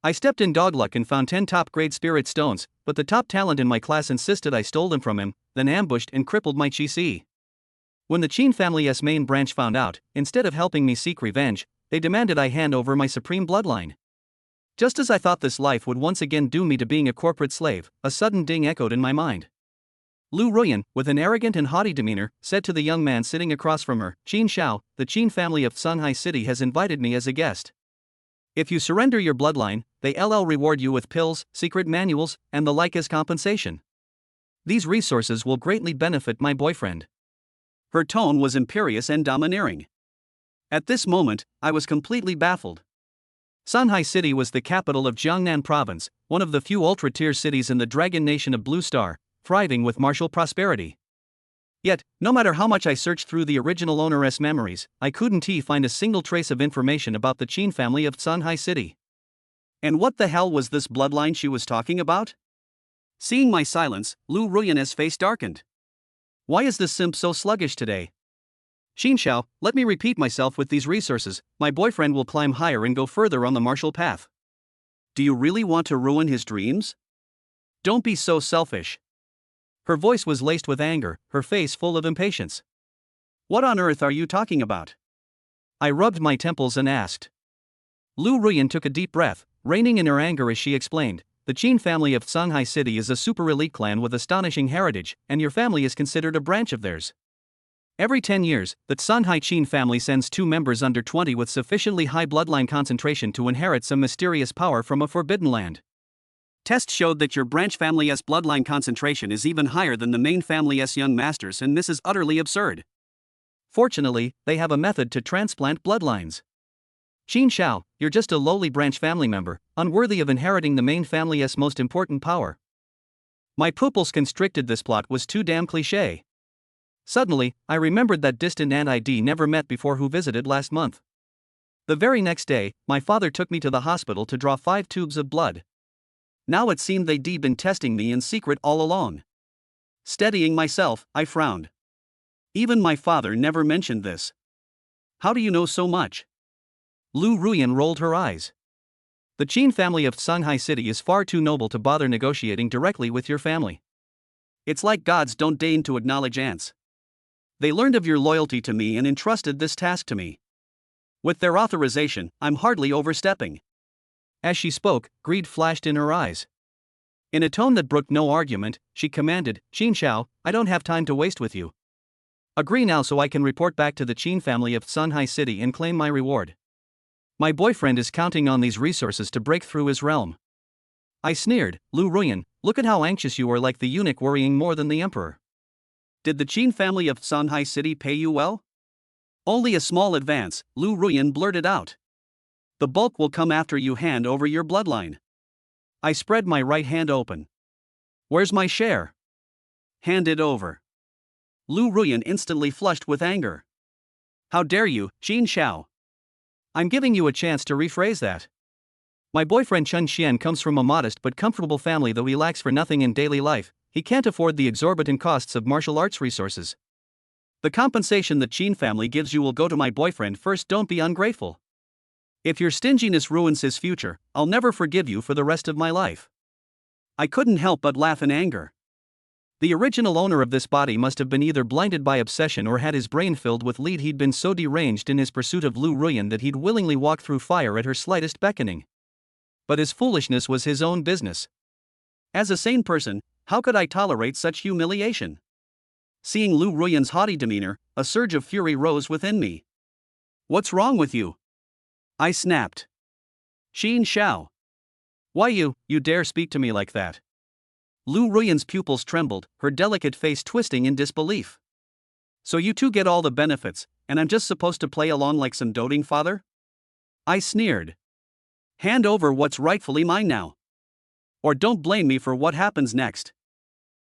I stepped in dog luck and found 10 top grade spirit stones, but the top talent in my class insisted I stole them from him, then ambushed and crippled my chi. When the Qin family's main branch found out, instead of helping me seek revenge, they demanded I hand over my supreme bloodline. Just as I thought this life would once again doom me to being a corporate slave, a sudden ding echoed in my mind. Lu Ruyan, with an arrogant and haughty demeanor, said to the young man sitting across from her, "Qin Xiao, the Qin family of Shanghai City has invited me as a guest. If you surrender your bloodline, they'll reward you with pills, secret manuals, and the like as compensation. These resources will greatly benefit my boyfriend." Her tone was imperious and domineering. At this moment, I was completely baffled. Shanghai City was the capital of Jiangnan Province, one of the few ultra-tier cities in the Dragon Nation of Blue Star, thriving with martial prosperity. Yet, no matter how much I searched through the original owner's memories, I couldn't find a single trace of information about the Qin family of Shanghai City. And what the hell was this bloodline she was talking about? Seeing my silence, Lu Ruyan's face darkened. Why is this simp so sluggish today? Qin Xiao, let me repeat myself with these resources, my boyfriend will climb higher and go further on the martial path. Do you really want to ruin his dreams? Don't be so selfish. Her voice was laced with anger, her face full of impatience. What on earth are you talking about? I rubbed my temples and asked. Lu Ruyan took a deep breath, reining in her anger as she explained, the Qin family of Shanghai City is a super elite clan with astonishing heritage, and your family is considered a branch of theirs. Every 10 years, the Shanghai Qin family sends 2 members under 20 with sufficiently high bloodline concentration to inherit some mysterious power from a forbidden land. Tests showed that your branch family's bloodline concentration is even higher than the main family's young masters, and this is utterly absurd. Fortunately, they have a method to transplant bloodlines. Qin Xiao, you're just a lowly branch family member, unworthy of inheriting the main family's most important power. My pupils constricted. This plot was too damn cliché. Suddenly, I remembered that distant aunt I'd never met before who visited last month. The very next day, my father took me to the hospital to draw 5 tubes of blood. Now it seemed they'd been testing me in secret all along. Steadying myself, I frowned. Even my father never mentioned this. How do you know so much? Lu Ruyan rolled her eyes. The Qin family of Shanghai City is far too noble to bother negotiating directly with your family. It's like gods don't deign to acknowledge ants. They learned of your loyalty to me and entrusted this task to me. With their authorization, I'm hardly overstepping. As she spoke, greed flashed in her eyes. In a tone that brooked no argument, she commanded, Qin Xiao, I don't have time to waste with you. Agree now so I can report back to the Qin family of Shanghai City and claim my reward. My boyfriend is counting on these resources to break through his realm. I sneered, Lu Ruyan, look at how anxious you are, like the eunuch worrying more than the emperor. Did the Qin family of Shanghai City pay you well? Only a small advance, Lu Ruyan blurted out. The bulk will come after you hand over your bloodline. I spread my right hand open. Where's my share? Hand it over. Lu Ruyan instantly flushed with anger. How dare you, Qin Xiao? I'm giving you a chance to rephrase that. My boyfriend Chen Xian comes from a modest but comfortable family. Though he lacks for nothing in daily life, he can't afford the exorbitant costs of martial arts resources. The compensation the Qin family gives you will go to my boyfriend first. Don't be ungrateful. If your stinginess ruins his future, I'll never forgive you for the rest of my life. I couldn't help but laugh in anger. The original owner of this body must have been either blinded by obsession or had his brain filled with lead. He'd been so deranged in his pursuit of Lu Ruyan that he'd willingly walk through fire at her slightest beckoning. But his foolishness was his own business. As a sane person, how could I tolerate such humiliation? Seeing Lu Ruyan's haughty demeanor, a surge of fury rose within me. What's wrong with you? I snapped. Qin Xiao. Why you dare speak to me like that? Lu Ruyan's pupils trembled, her delicate face twisting in disbelief. So you two get all the benefits, and I'm just supposed to play along like some doting father? I sneered. Hand over what's rightfully mine now. Or don't blame me for what happens next.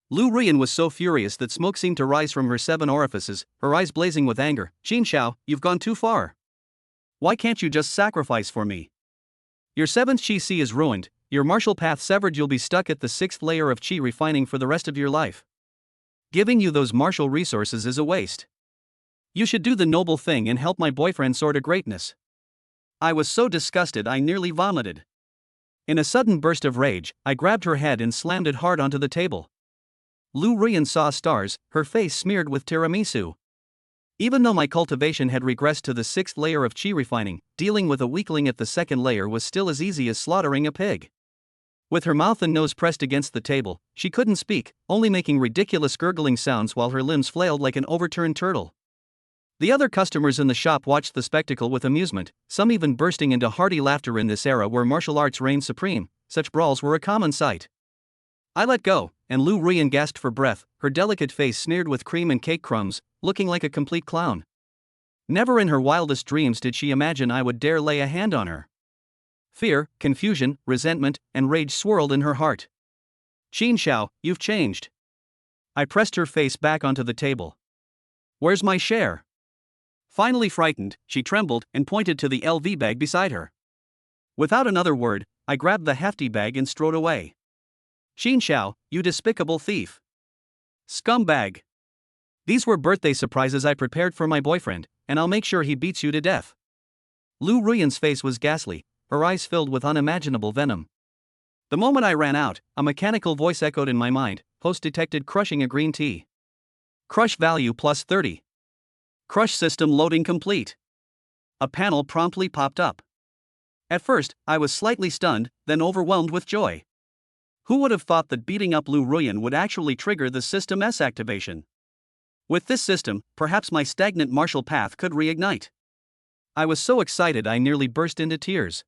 Lu Ruyan was so furious that smoke seemed to rise from her 7 orifices, her eyes blazing with anger. Qin Xiao, you've gone too far. Why can't you just sacrifice for me? Your 7th chi is ruined, your martial path severed. You'll be stuck at the 6th layer of chi refining for the rest of your life. Giving you those martial resources is a waste. You should do the noble thing and help my boyfriend soar to greatness. I was so disgusted I nearly vomited. In a sudden burst of rage, I grabbed her head and slammed it hard onto the table. Lu Ruyan saw stars, her face smeared with tiramisu. Even though my cultivation had regressed to the 6th layer of chi refining, dealing with a weakling at the 2nd layer was still as easy as slaughtering a pig. With her mouth and nose pressed against the table, she couldn't speak, only making ridiculous gurgling sounds while her limbs flailed like an overturned turtle. The other customers in the shop watched the spectacle with amusement, some even bursting into hearty laughter. In this era where martial arts reigned supreme, such brawls were a common sight. I let go, and Lu Ruyan gasped for breath, her delicate face smeared with cream and cake crumbs, looking like a complete clown. Never in her wildest dreams did she imagine I would dare lay a hand on her. Fear, confusion, resentment, and rage swirled in her heart. Qin Xiao, you've changed. I pressed her face back onto the table. Where's my share? Finally frightened, she trembled and pointed to the LV bag beside her. Without another word, I grabbed the hefty bag and strode away. Qin Xiao, you despicable thief. Scumbag. These were birthday surprises I prepared for my boyfriend, and I'll make sure he beats you to death. Lu Ruyan's face was ghastly, her eyes filled with unimaginable venom. The moment I ran out, a mechanical voice echoed in my mind, host detected crushing a green tea. Crush value plus 30. Crush system loading complete. A panel promptly popped up. At first, I was slightly stunned, then overwhelmed with joy. Who would have thought that beating up Lu Ruyan would actually trigger the System S activation? With this system, perhaps my stagnant martial path could reignite. I was so excited I nearly burst into tears.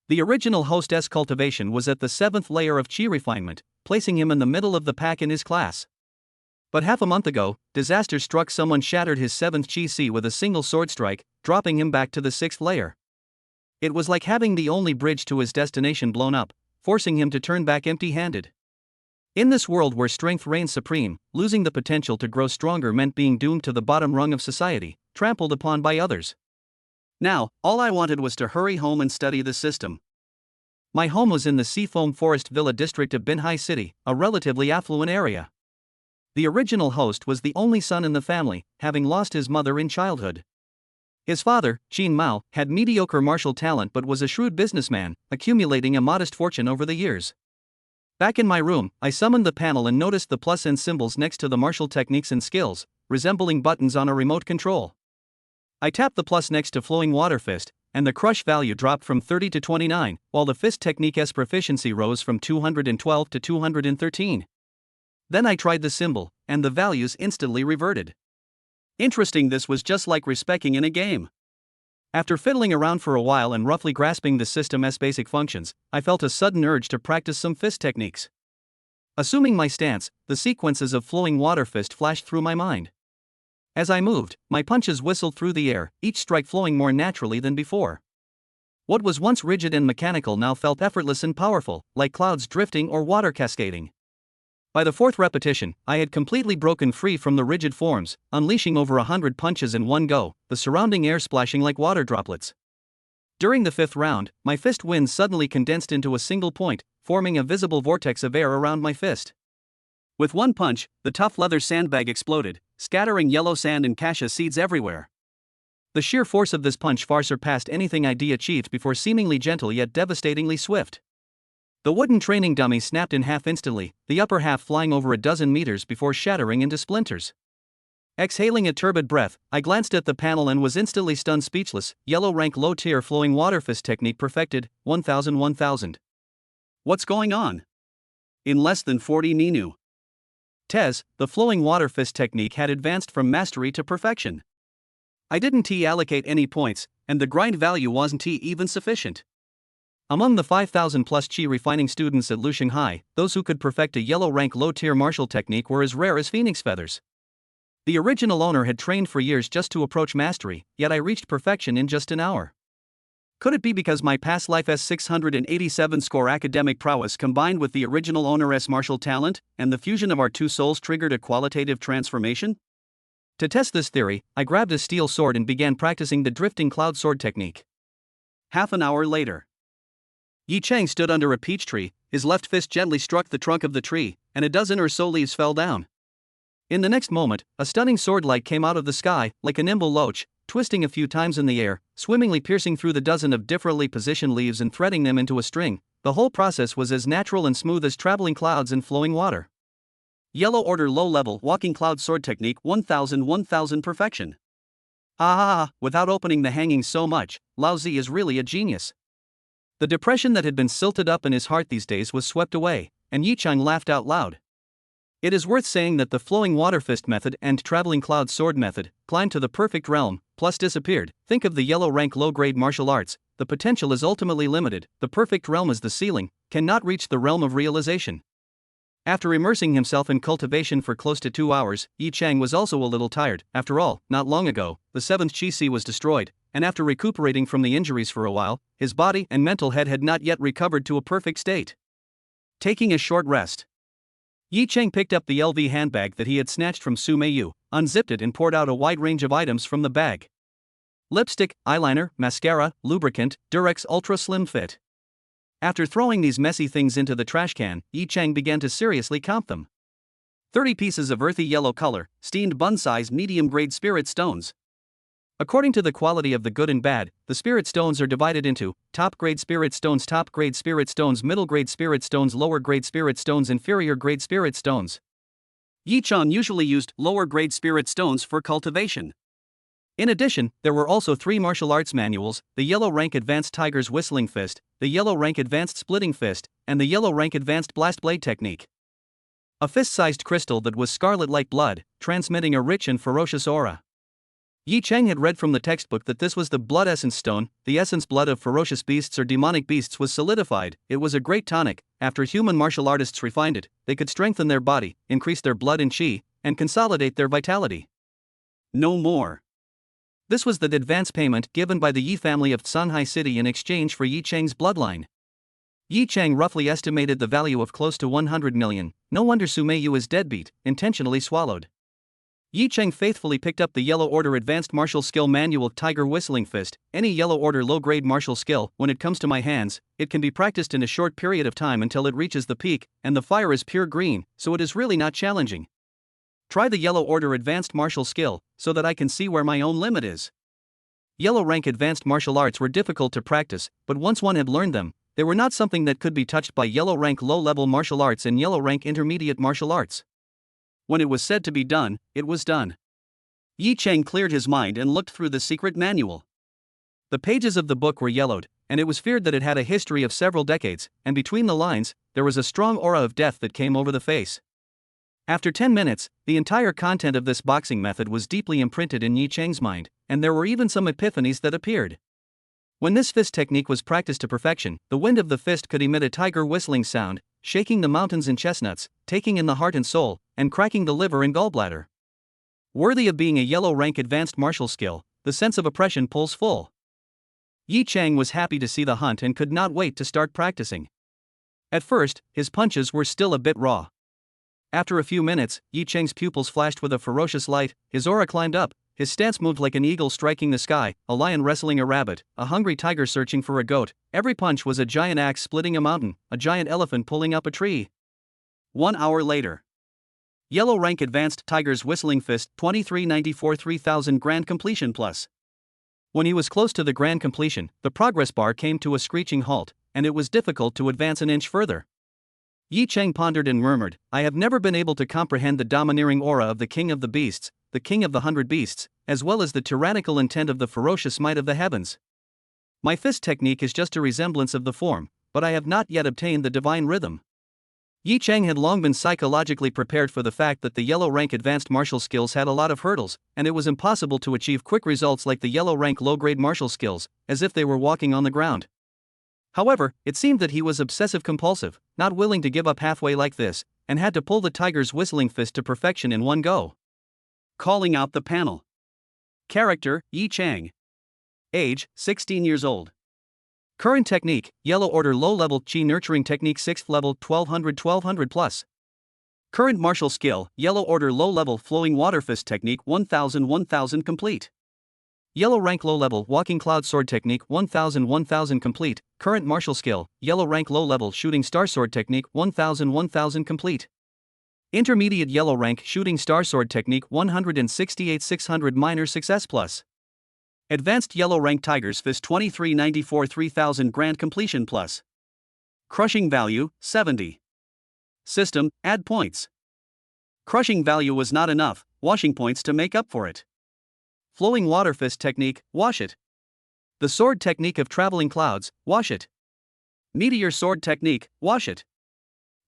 The original host S cultivation was at the 7th layer of chi refinement, placing him in the middle of the pack in his class. But half a month ago, disaster struck. Someone shattered his 7th chi C with a single sword strike, dropping him back to the 6th layer. It was like having the only bridge to his destination blown up, forcing him to turn back empty-handed. In this world where strength reigns supreme, losing the potential to grow stronger meant being doomed to the bottom rung of society, trampled upon by others. Now, all I wanted was to hurry home and study the system. My home was in the Seafoam Forest Villa district of Binhai City, a relatively affluent area. The original host was the only son in the family, having lost his mother in childhood. His father, Qin Mao, had mediocre martial talent but was a shrewd businessman, accumulating a modest fortune over the years. Back in my room, I summoned the panel and noticed the plus and symbols next to the martial techniques and skills, resembling buttons on a remote control. I tapped the plus next to Flowing Water Fist, and the crush value dropped from 30 to 29, while the fist technique's proficiency rose from 212 to 213. Then I tried the symbol, and the values instantly reverted. Interesting, this was just like respecing in a game. After fiddling around for a while and roughly grasping the system's basic functions, I felt a sudden urge to practice some fist techniques. Assuming my stance, the sequences of Flowing Water Fist flashed through my mind. As I moved, my punches whistled through the air, each strike flowing more naturally than before. What was once rigid and mechanical now felt effortless and powerful, like clouds drifting or water cascading. By the 4th repetition, I had completely broken free from the rigid forms, unleashing over 100 punches in one go, the surrounding air splashing like water droplets. During the 5th round, my fist winds suddenly condensed into a single point, forming a visible vortex of air around my fist. With one punch, the tough leather sandbag exploded, scattering yellow sand and cassia seeds everywhere. The sheer force of this punch far surpassed anything I'd achieved before, seemingly gentle yet devastatingly swift. The wooden training dummy snapped in half instantly, the upper half flying over a dozen meters before shattering into splinters. Exhaling a turbid breath, I glanced at the panel and was instantly stunned speechless. Yellow rank low tier Flowing Water Fist technique perfected, 1000. What's going on? In less than 40 Ninu. Tez, the Flowing Water Fist technique had advanced from mastery to perfection. I didn't allocate any points, and the grind value wasn't even sufficient. Among the 5,000 plus chi refining students at Lusheng High, those who could perfect a yellow rank low tier martial technique were as rare as phoenix feathers. The original owner had trained for years just to approach mastery, yet I reached perfection in just an hour. Could it be because my past life's 687 score academic prowess combined with the original owner's martial talent, and the fusion of our two souls triggered a qualitative transformation? To test this theory, I grabbed a steel sword and began practicing the drifting cloud sword technique. Half an hour later, Yi Cheng stood under a peach tree, his left fist gently struck the trunk of the tree, and a dozen or so leaves fell down. In the next moment, a stunning sword light came out of the sky, like a nimble loach, twisting a few times in the air, swimmingly piercing through the dozen of differently positioned leaves and threading them into a string, The whole process was as natural and smooth as traveling clouds in flowing water. Yellow Order Low Level Walking Cloud Sword Technique 1000 perfection. Without opening the hanging so much, Lao Zi is really a genius. The depression that had been silted up in his heart these days was swept away, and Yichang laughed out loud. It is worth saying that the flowing water fist method and traveling cloud sword method climbed to the perfect realm, plus disappeared. Think of the yellow rank low grade martial arts, the potential is ultimately limited, the perfect realm is the ceiling, cannot reach the realm of realization. After immersing himself in cultivation for close to 2 hours, Yi Chang was also a little tired. After all, not long ago, the 7th Chi-Si was destroyed, and after recuperating from the injuries for a while, his body and mental head had not yet recovered to a perfect state. Taking a short rest, Yi Chang picked up the LV handbag that he had snatched from Su Meiyu, unzipped it and poured out a wide range of items from the bag. Lipstick, eyeliner, mascara, lubricant, Durex Ultra Slim Fit. After throwing these messy things into the trash can, Yi Chang began to seriously count them. 30 pieces of earthy yellow color, steamed bun-size medium-grade spirit stones. According to the quality of the good and bad, the spirit stones are divided into top-grade spirit stones, middle-grade spirit stones, lower-grade spirit stones, inferior-grade spirit stones. Yi Chang usually used lower-grade spirit stones for cultivation. In addition, there were also 3 martial arts manuals, the Yellow Rank Advanced Tiger's Whistling Fist, the Yellow Rank Advanced Splitting Fist, and the Yellow Rank Advanced Blast Blade Technique. A fist-sized crystal that was scarlet like blood, transmitting a rich and ferocious aura. Yi Chang had read from the textbook that this was the blood essence stone, the essence blood of ferocious beasts or demonic beasts was solidified. It was a great tonic. After human martial artists refined it, they could strengthen their body, increase their blood and chi, and consolidate their vitality. No more. This was the advance payment given by the Yi family of Sanhai City in exchange for Yi Chang's bloodline. Yi Chang roughly estimated the value of close to 100 million, no wonder Su Meiyu is deadbeat, intentionally swallowed. Yi Chang faithfully picked up the Yellow Order Advanced Martial Skill Manual Tiger Whistling Fist. Any Yellow Order low-grade martial skill, when it comes to my hands, it can be practiced in a short period of time until it reaches the peak, and the fire is pure green, so it is really not challenging. Try the Yellow Order Advanced Martial Skill, so that I can see where my own limit is. Yellow rank advanced martial arts were difficult to practice, but once one had learned them, they were not something that could be touched by yellow rank low-level martial arts and yellow rank intermediate martial arts. When it was said to be done, it was done. Yi Chang cleared his mind and looked through the secret manual. The pages of the book were yellowed, and it was feared that it had a history of several decades, and between the lines, there was a strong aura of death that came over the face. After 10 minutes, the entire content of this boxing method was deeply imprinted in Yi Chang's mind, and there were even some epiphanies that appeared. When this fist technique was practiced to perfection, the wind of the fist could emit a tiger whistling sound, shaking the mountains and chestnuts, taking in the heart and soul, and cracking the liver and gallbladder. Worthy of being a yellow rank advanced martial skill, the sense of oppression pulls full. Yi Chang was happy to see the hunt and could not wait to start practicing. At first, his punches were still a bit raw. After a few minutes, Yi Chang's pupils flashed with a ferocious light, his aura climbed up, his stance moved like an eagle striking the sky, a lion wrestling a rabbit, a hungry tiger searching for a goat. Every punch was a giant axe splitting a mountain, a giant elephant pulling up a tree. 1 hour later. Yellow rank advanced Tiger's Whistling Fist 2394 3000 grand completion plus. When he was close to the grand completion, the progress bar came to a screeching halt, and it was difficult to advance an inch further. Yi Chang pondered and murmured, I have never been able to comprehend the domineering aura of the king of the beasts, the king of the 100 beasts, as well as the tyrannical intent of the ferocious might of the heavens. My fist technique is just a resemblance of the form, but I have not yet obtained the divine rhythm. Yi Chang had long been psychologically prepared for the fact that the yellow rank advanced martial skills had a lot of hurdles, and it was impossible to achieve quick results like the yellow rank low-grade martial skills, as if they were walking on the ground. However, it seemed that he was obsessive-compulsive, not willing to give up halfway like this, and had to pull the Tiger's Whistling Fist to perfection in one go. Calling out the panel. Character, Yi Chang. Age, 16 years old. Current technique, Yellow Order Low-Level Chi Nurturing Technique 6th Level 1200 plus. Current martial skill, Yellow Order Low-Level Flowing Water Fist Technique 1000 complete. Yellow rank low-level Walking Cloud Sword Technique 1000 complete. Current martial skill, Yellow rank low-level Shooting Star Sword Technique 1000 complete. Intermediate Yellow rank Shooting Star Sword Technique 168 600 minor success plus. Advanced Yellow rank Tiger's Fist 2394 3000 grand completion plus. Crushing value, 70. System, add points. Crushing value was not enough, washing points to make up for it. Flowing water fist technique, wash it. The sword technique of traveling clouds, wash it. Meteor sword technique, wash it.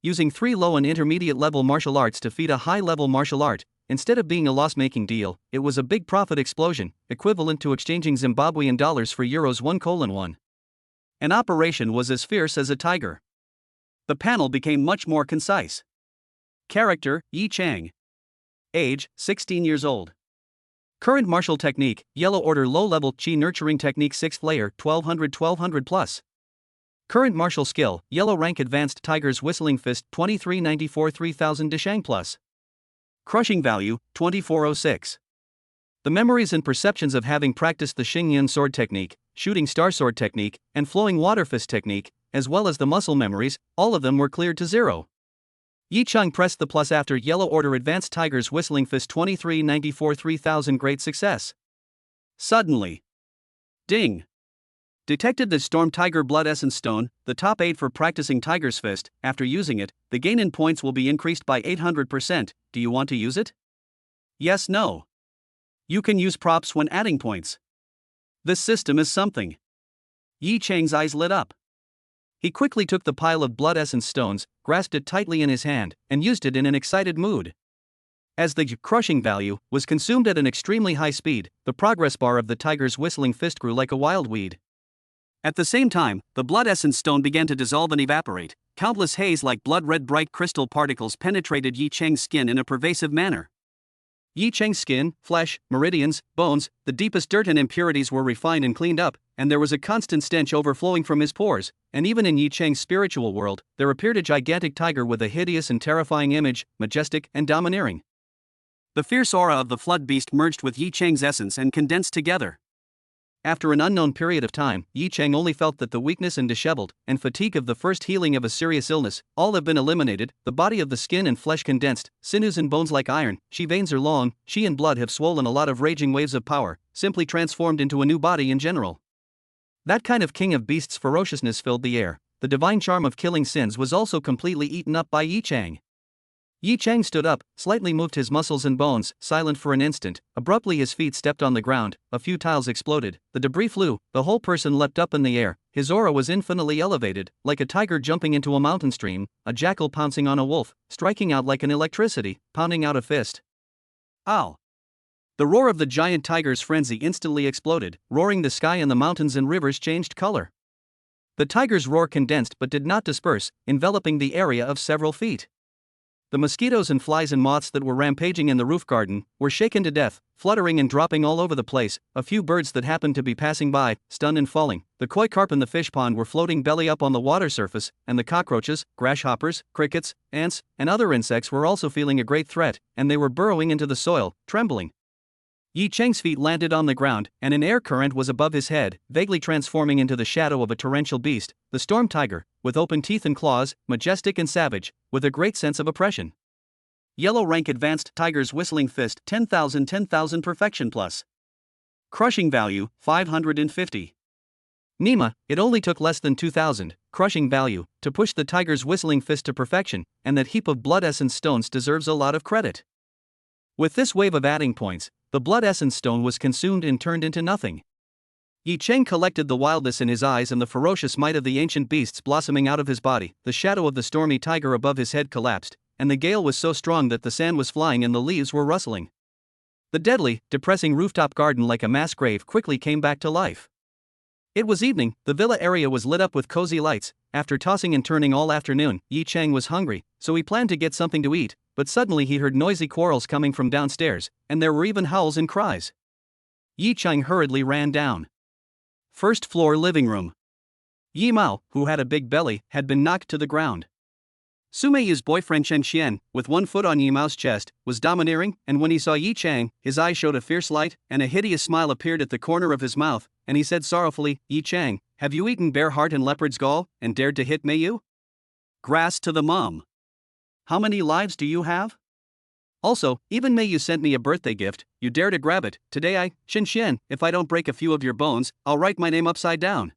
Using 3 low and intermediate level martial arts to feed a high level martial art, instead of being a loss-making deal, it was a big profit explosion, equivalent to exchanging Zimbabwean dollars for euros 1:1. An operation was as fierce as a tiger. The panel became much more concise. Character, Yi Chang. Age, 16 years old. Current martial technique, Yellow Order low-level Qi Nurturing Technique 6th layer, 1200 plus. Current martial skill, Yellow rank Advanced Tiger's Whistling Fist 2394 3000 Deshang plus. Crushing value, 2406. The memories and perceptions of having practiced the Xingyan sword technique, Shooting Star sword technique, and Flowing water fist technique, as well as the muscle memories, all of them were cleared to 0. Yi Chang pressed the plus after Yellow Order Advanced Tiger's Whistling Fist 2394 3000 great success. Suddenly. Ding. Detected the Storm Tiger Blood Essence Stone, the top aid for practicing Tiger's Fist. After using it, the gain in points will be increased by 800%. Do you want to use it? Yes, no. You can use props when adding points. This system is something. Yi Chang's eyes lit up. He quickly took the pile of Blood Essence stones, grasped it tightly in his hand, and used it in an excited mood. As the crushing value was consumed at an extremely high speed, the progress bar of the tiger's whistling fist grew like a wild weed. At the same time, the blood essence stone began to dissolve and evaporate. Countless haze like blood-red bright crystal particles penetrated Yi Chang's skin in a pervasive manner. Yi Chang's skin, flesh, meridians, bones, the deepest dirt and impurities were refined and cleaned up, and there was a constant stench overflowing from his pores, and even in Yi Chang's spiritual world, there appeared a gigantic tiger with a hideous and terrifying image, majestic and domineering. The fierce aura of the flood beast merged with Yi Chang's essence and condensed together. After an unknown period of time, Yi Chang only felt that the weakness and disheveled and fatigue of the first healing of a serious illness, all have been eliminated, the body of the skin and flesh condensed, sinews and bones like iron, Qi veins are long, Qi and blood have swollen a lot of raging waves of power, simply transformed into a new body in general. That kind of king of beasts ferociousness filled the air, the divine charm of killing sins was also completely eaten up by Yi Chang. Yi Chang stood up, slightly moved his muscles and bones, silent for an instant. Abruptly his feet stepped on the ground, a few tiles exploded, the debris flew, the whole person leapt up in the air, his aura was infinitely elevated, like a tiger jumping into a mountain stream, a jackal pouncing on a wolf, striking out like an electricity, pounding out a fist. Ow! The roar of the giant tiger's frenzy instantly exploded, roaring the sky and the mountains and rivers changed color. The tiger's roar condensed but did not disperse, enveloping the area of several feet. The mosquitoes and flies and moths that were rampaging in the roof garden were shaken to death, fluttering and dropping all over the place. A few birds that happened to be passing by, stunned and falling. The koi carp in the fish pond were floating belly up on the water surface, and the cockroaches, grasshoppers, crickets, ants, and other insects were also feeling a great threat, and they were burrowing into the soil, trembling. Yi Chang's feet landed on the ground, and an air current was above his head, vaguely transforming into the shadow of a torrential beast, the storm tiger, with open teeth and claws, majestic and savage, with a great sense of oppression. Yellow rank Advanced Tiger's Whistling Fist 10,000 Perfection Plus. Crushing value, 550. Nima, it only took less than 2,000, crushing value, to push the tiger's whistling fist to perfection, and that heap of blood essence stones deserves a lot of credit. With this wave of adding points, the blood essence stone was consumed and turned into nothing. Yi Chang collected the wildness in his eyes and the ferocious might of the ancient beasts blossoming out of his body. The shadow of the stormy tiger above his head collapsed, and the gale was so strong that the sand was flying and the leaves were rustling. The deadly, depressing rooftop garden like a mass grave quickly came back to life. It was evening, the villa area was lit up with cozy lights. After tossing and turning all afternoon, Yi Chang was hungry, so he planned to get something to eat, but suddenly he heard noisy quarrels coming from downstairs, and there were even howls and cries. Yi Chang hurriedly ran down. First floor living room. Yi Mao, who had a big belly, had been knocked to the ground. Sumei's boyfriend Chen Xian, with one foot on Yi Mao's chest, was domineering, and when he saw Yi Chang, his eyes showed a fierce light, and a hideous smile appeared at the corner of his mouth, and he said sorrowfully, "Yi Chang, have you eaten bear heart and leopard's gall, and dared to hit Meiyu? Grass to the mom. How many lives do you have? Also, even Meiyu sent me a birthday gift, you dare to grab it. Today Chen Xian, if I don't break a few of your bones, I'll write my name upside down."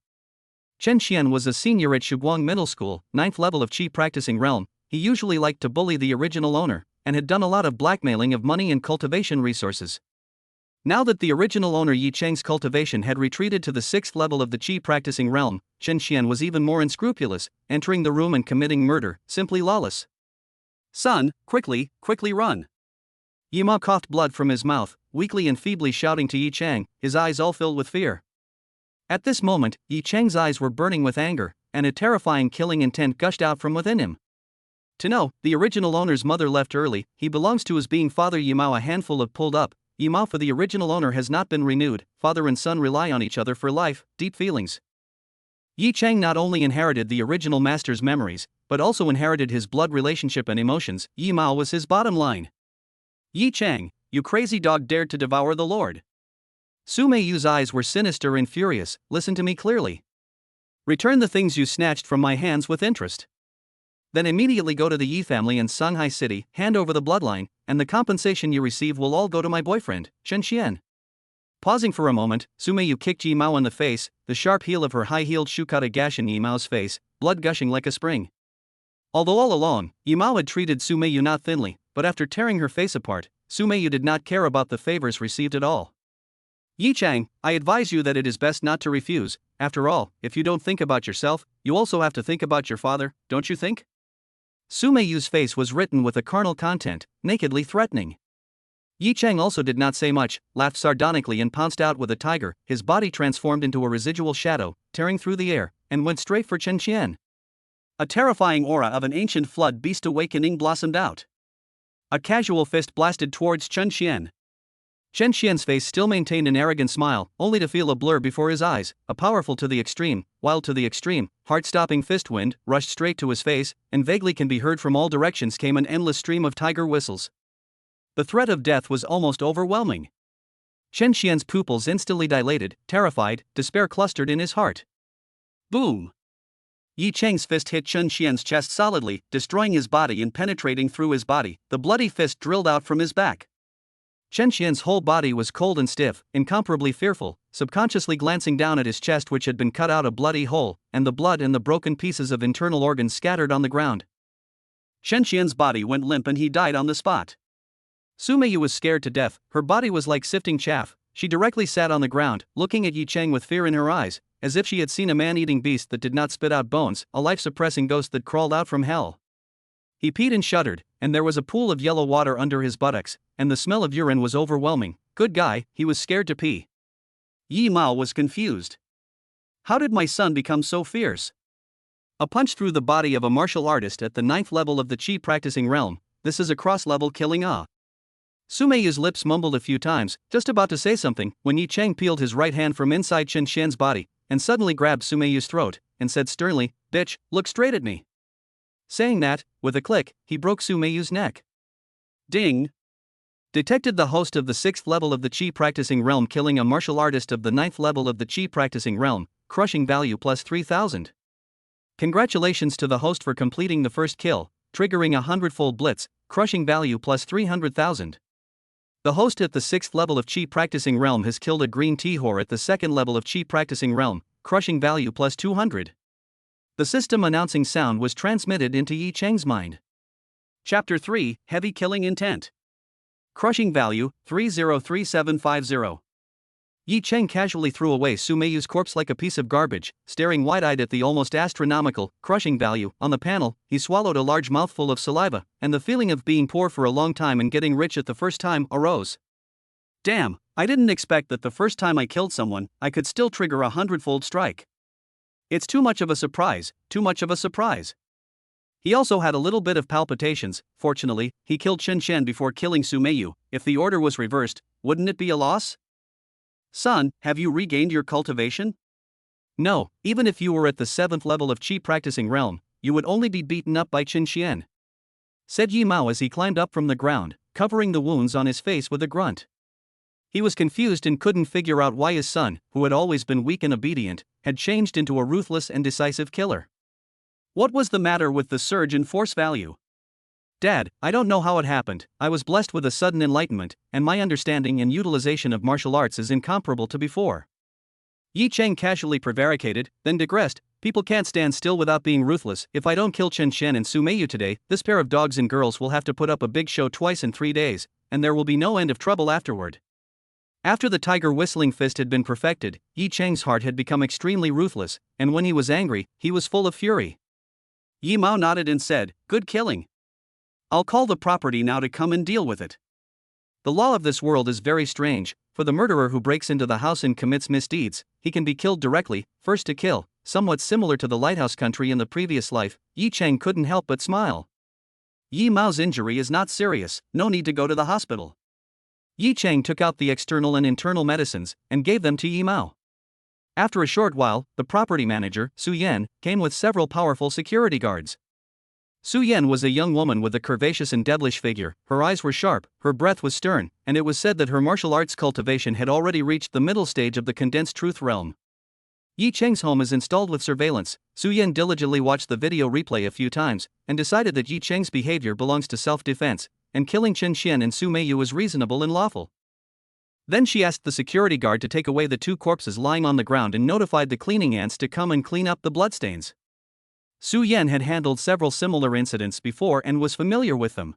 Chen Xian was a senior at Shuguang Middle School, 9th level of Qi practicing realm. He usually liked to bully the original owner, and had done a lot of blackmailing of money and cultivation resources. Now that the original owner Yi Cheng's cultivation had retreated to the 6th level of the Qi practicing realm, Chen Xian was even more unscrupulous, entering the room and committing murder, simply lawless. "Son, quickly, quickly run." Yi Mao coughed blood from his mouth, weakly and feebly shouting to Yi Cheng, his eyes all filled with fear. At this moment, Yi Cheng's eyes were burning with anger, and a terrifying killing intent gushed out from within him. To know, the original owner's mother left early, he belongs to his being father Yi Mao. A handful of pulled up, Yi Mao for the original owner has not been renewed, father and son rely on each other for life, deep feelings. Yi Cheng not only inherited the original master's memories, but also inherited his blood relationship and emotions. Yi Mao was his bottom line. "Yi Cheng, you crazy dog dared to devour the Lord." Su Meiyu's eyes were sinister and furious. "Listen to me clearly. Return the things you snatched from my hands with interest. Then immediately go to the Yi family in Shanghai City, hand over the bloodline, and the compensation you receive will all go to my boyfriend, Chen Xian." Pausing for a moment, Su Meiyu kicked Yi Mao in the face, the sharp heel of her high-heeled shoe cut a gash in Yi Mao's face, blood gushing like a spring. Although all along, Yi Mao had treated Su Meiyu not thinly, but after tearing her face apart, Su Meiyu did not care about the favors received at all. "Yi Cheng, I advise you that it is best not to refuse. After all, if you don't think about yourself, you also have to think about your father, don't you think?" Su Meiyu's face was written with a carnal content, nakedly threatening. Yi Cheng also did not say much, laughed sardonically and pounced out with a tiger, his body transformed into a residual shadow, tearing through the air, and went straight for Chen Xian. A terrifying aura of an ancient flood beast awakening blossomed out. A casual fist blasted towards Chen Xian. Chen Xian's face still maintained an arrogant smile, only to feel a blur before his eyes. A powerful to the extreme, wild to the extreme, heart-stopping fist wind rushed straight to his face, and vaguely can be heard from all directions came an endless stream of tiger whistles. The threat of death was almost overwhelming. Chen Xian's pupils instantly dilated, terrified, despair clustered in his heart. Boom! Yi Cheng's fist hit Chen Xian's chest solidly, destroying his body and penetrating through his body. The bloody fist drilled out from his back. Chen Xian's whole body was cold and stiff, incomparably fearful, subconsciously glancing down at his chest, which had been cut out a bloody hole, and the blood and the broken pieces of internal organs scattered on the ground. Chen Xian's body went limp and he died on the spot. Su Meiyu was scared to death, her body was like sifting chaff. She directly sat on the ground, looking at Yi Cheng with fear in her eyes, as if she had seen a man-eating beast that did not spit out bones, a life-suppressing ghost that crawled out from hell. He peed and shuddered, and there was a pool of yellow water under his buttocks, and the smell of urine was overwhelming. Good guy, he was scared to pee. Yi Mao was confused. How did my son become so fierce? A punch through the body of a martial artist at the 9th level of the Qi practicing realm. This is a cross-level killing. Su Meiyu's lips mumbled a few times, just about to say something, when Yi Cheng peeled his right hand from inside Chen Xian's body, and suddenly grabbed Su Meiyu's throat, and said sternly, "Bitch, look straight at me." Saying that, with a click, he broke Su Meiyu's neck. Ding! Detected the host of the 6th level of the Qi practicing realm killing a martial artist of the 9th level of the Qi practicing realm, crushing value plus 3,000. Congratulations to the host for completing the first kill, triggering a 100-fold blitz, crushing value plus 300,000. The host at the 6th level of Qi practicing realm has killed a green tea whore at the 2nd level of Qi practicing realm, crushing value plus 200. The system announcing sound was transmitted into Yi Cheng's mind. Chapter 3, Heavy Killing Intent. Crushing value, 303750. Yi Cheng casually threw away Su Meiyu's corpse like a piece of garbage, staring wide-eyed at the almost astronomical, crushing value on the panel. He swallowed a large mouthful of saliva, and the feeling of being poor for a long time and getting rich at the first time arose. Damn, I didn't expect that the first time I killed someone, I could still trigger a 100-fold strike. It's too much of a surprise, too much of a surprise. He also had a little bit of palpitations. Fortunately, he killed Chen Xian before killing Su Meiyu. If the order was reversed, wouldn't it be a loss? Son, have you regained your cultivation? No, even if you were at the 7th level of Qi practicing realm, you would only be beaten up by Chen Xian, said Yi Mao as he climbed up from the ground, covering the wounds on his face with a grunt. He was confused and couldn't figure out why his son, who had always been weak and obedient, had changed into a ruthless and decisive killer. What was the matter with the surge in force value? Dad, I don't know how it happened. I was blessed with a sudden enlightenment, and my understanding and utilization of martial arts is incomparable to before. Yi Cheng casually prevaricated, then digressed, people can't stand still without being ruthless. If I don't kill Chen Shen and Su Meiyu today, this pair of dogs and girls will have to put up a big show twice in 3 days, and there will be no end of trouble afterward. After the tiger whistling fist had been perfected, Yi Cheng's heart had become extremely ruthless, and when he was angry, he was full of fury. Yi Mao nodded and said, "Good killing. I'll call the property now to come and deal with it." The law of this world is very strange. For the murderer who breaks into the house and commits misdeeds, he can be killed directly, first to kill. Somewhat similar to the lighthouse country in the previous life, Yi Cheng couldn't help but smile. Yi Mao's injury is not serious, no need to go to the hospital. Yi Cheng took out the external and internal medicines, and gave them to Yi Mao. After a short while, the property manager, Su Yan, came with several powerful security guards. Su Yan was a young woman with a curvaceous and devilish figure. Her eyes were sharp, her breath was stern, and it was said that her martial arts cultivation had already reached the middle stage of the condensed truth realm. Yi Cheng's home is installed with surveillance. Su Yan diligently watched the video replay a few times, and decided that Yi Cheng's behavior belongs to self-defense, and killing Chen Xian and Su Meiyu is reasonable and lawful. Then she asked the security guard to take away the 2 corpses lying on the ground and notified the cleaning ants to come and clean up the bloodstains. Su Yan had handled several similar incidents before and was familiar with them.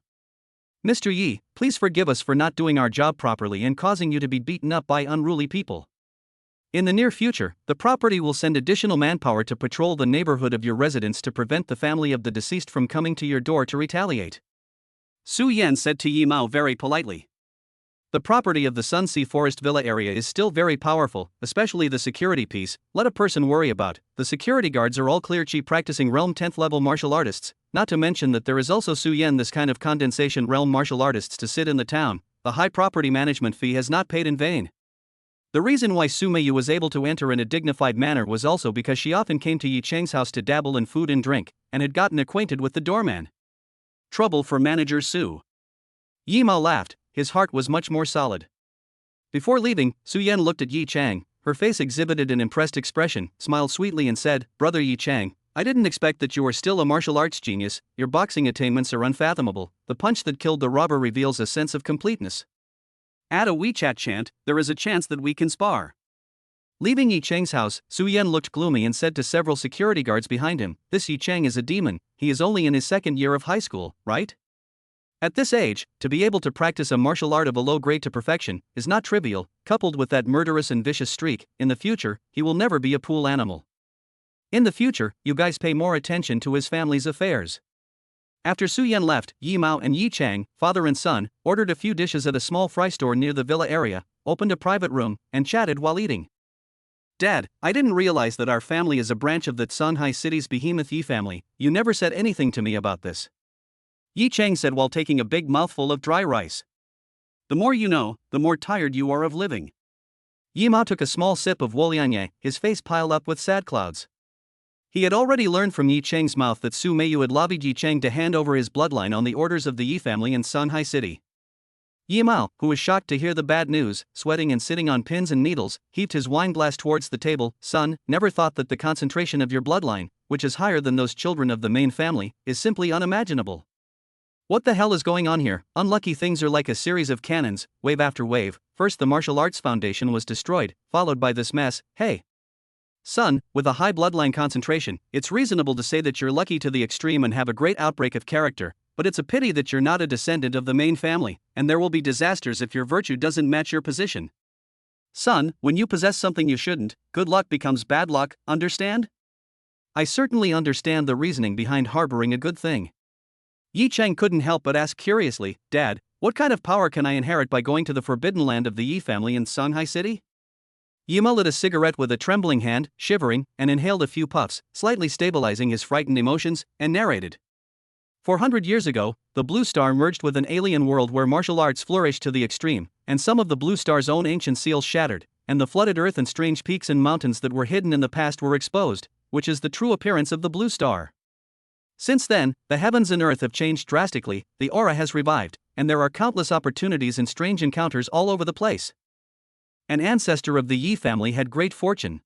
"Mr. Yi, please forgive us for not doing our job properly and causing you to be beaten up by unruly people. In the near future, the property will send additional manpower to patrol the neighborhood of your residence to prevent the family of the deceased from coming to your door to retaliate," Su Yan said to Yi Mao very politely. The property of the Sunsea Forest Villa area is still very powerful, especially the security piece. Let a person worry about. The security guards are all clear chi practicing realm 10th level martial artists, not to mention that there is also Su Yan, this kind of condensation realm martial artists to sit in the town. The high property management fee has not paid in vain. The reason why Su Meiyu was able to enter in a dignified manner was also because she often came to Yi Cheng's house to dabble in food and drink, and had gotten acquainted with the doorman. Trouble for manager Su. Yi Mao laughed. His heart was much more solid. Before leaving, Su Yan looked at Yi Cheng. Her face exhibited an impressed expression, smiled sweetly and said, "Brother Yi Cheng, I didn't expect that you are still a martial arts genius. Your boxing attainments are unfathomable. The punch that killed the robber reveals a sense of completeness. Add a WeChat chant, there is a chance that we can spar." Leaving Yi Cheng's house, Su Yan looked gloomy and said to several security guards behind him, "This Yi Cheng is a demon. He is only in his 2nd year of high school, right? At this age, to be able to practice a martial art of a low grade to perfection is not trivial. Coupled with that murderous and vicious streak, in the future, he will never be a pool animal. In the future, you guys pay more attention to his family's affairs." After Su Yan left, Yi Mao and Yi Cheng, father and son, ordered a few dishes at a small fry store near the villa area, opened a private room, and chatted while eating. "Dad, I didn't realize that our family is a branch of that Songhai City's behemoth Yi family. You never said anything to me about this," Yi Cheng said while taking a big mouthful of dry rice. "The more you know, the more tired you are of living." Yi Mao took a small sip of Wolianye, his face piled up with sad clouds. He had already learned from Yi Cheng's mouth that Su Meiyu had lobbied Yi Cheng to hand over his bloodline on the orders of the Yi family in Songhai City. Yi Mao, who was shocked to hear the bad news, sweating and sitting on pins and needles, heaved his wineglass towards the table. "Son, never thought that the concentration of your bloodline, which is higher than those children of the main family, is simply unimaginable. What the hell is going on here? Unlucky things are like a series of cannons, wave after wave. First the martial arts foundation was destroyed, followed by this mess. Hey, son, with a high bloodline concentration, it's reasonable to say that you're lucky to the extreme and have a great outbreak of character, but it's a pity that you're not a descendant of the main family, and there will be disasters if your virtue doesn't match your position. Son, when you possess something you shouldn't, good luck becomes bad luck, understand?" "I certainly understand the reasoning behind harboring a good thing." Yi Cheng couldn't help but ask curiously, "Dad, what kind of power can I inherit by going to the forbidden land of the Yi family in Songhai City?" Yi Mao lit a cigarette with a trembling hand, shivering, and inhaled a few puffs, slightly stabilizing his frightened emotions, and narrated. 400 years ago, the Blue Star merged with an alien world where martial arts flourished to the extreme, and some of the Blue Star's own ancient seals shattered, and the flooded earth and strange peaks and mountains that were hidden in the past were exposed, which is the true appearance of the Blue Star. Since then, the heavens and earth have changed drastically, the aura has revived, and there are countless opportunities and strange encounters all over the place. An ancestor of the Yi family had great fortune.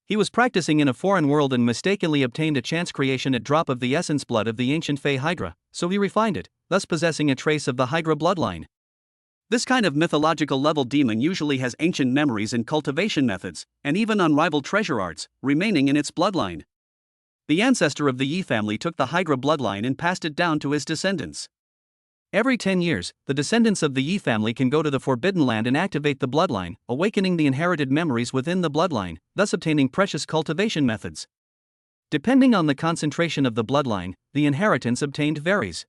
He was practicing in a foreign world and mistakenly obtained a chance creation at drop of the essence blood of the ancient Fey Hydra, so he refined it, thus possessing a trace of the Hydra bloodline. This kind of mythological level demon usually has ancient memories and cultivation methods, and even unrivaled treasure arts, remaining in its bloodline. The ancestor of the Yi family took the Hydra bloodline and passed it down to his descendants. Every 10 years, the descendants of the Yi family can go to the Forbidden Land and activate the bloodline, awakening the inherited memories within the bloodline, thus obtaining precious cultivation methods. Depending on the concentration of the bloodline, the inheritance obtained varies.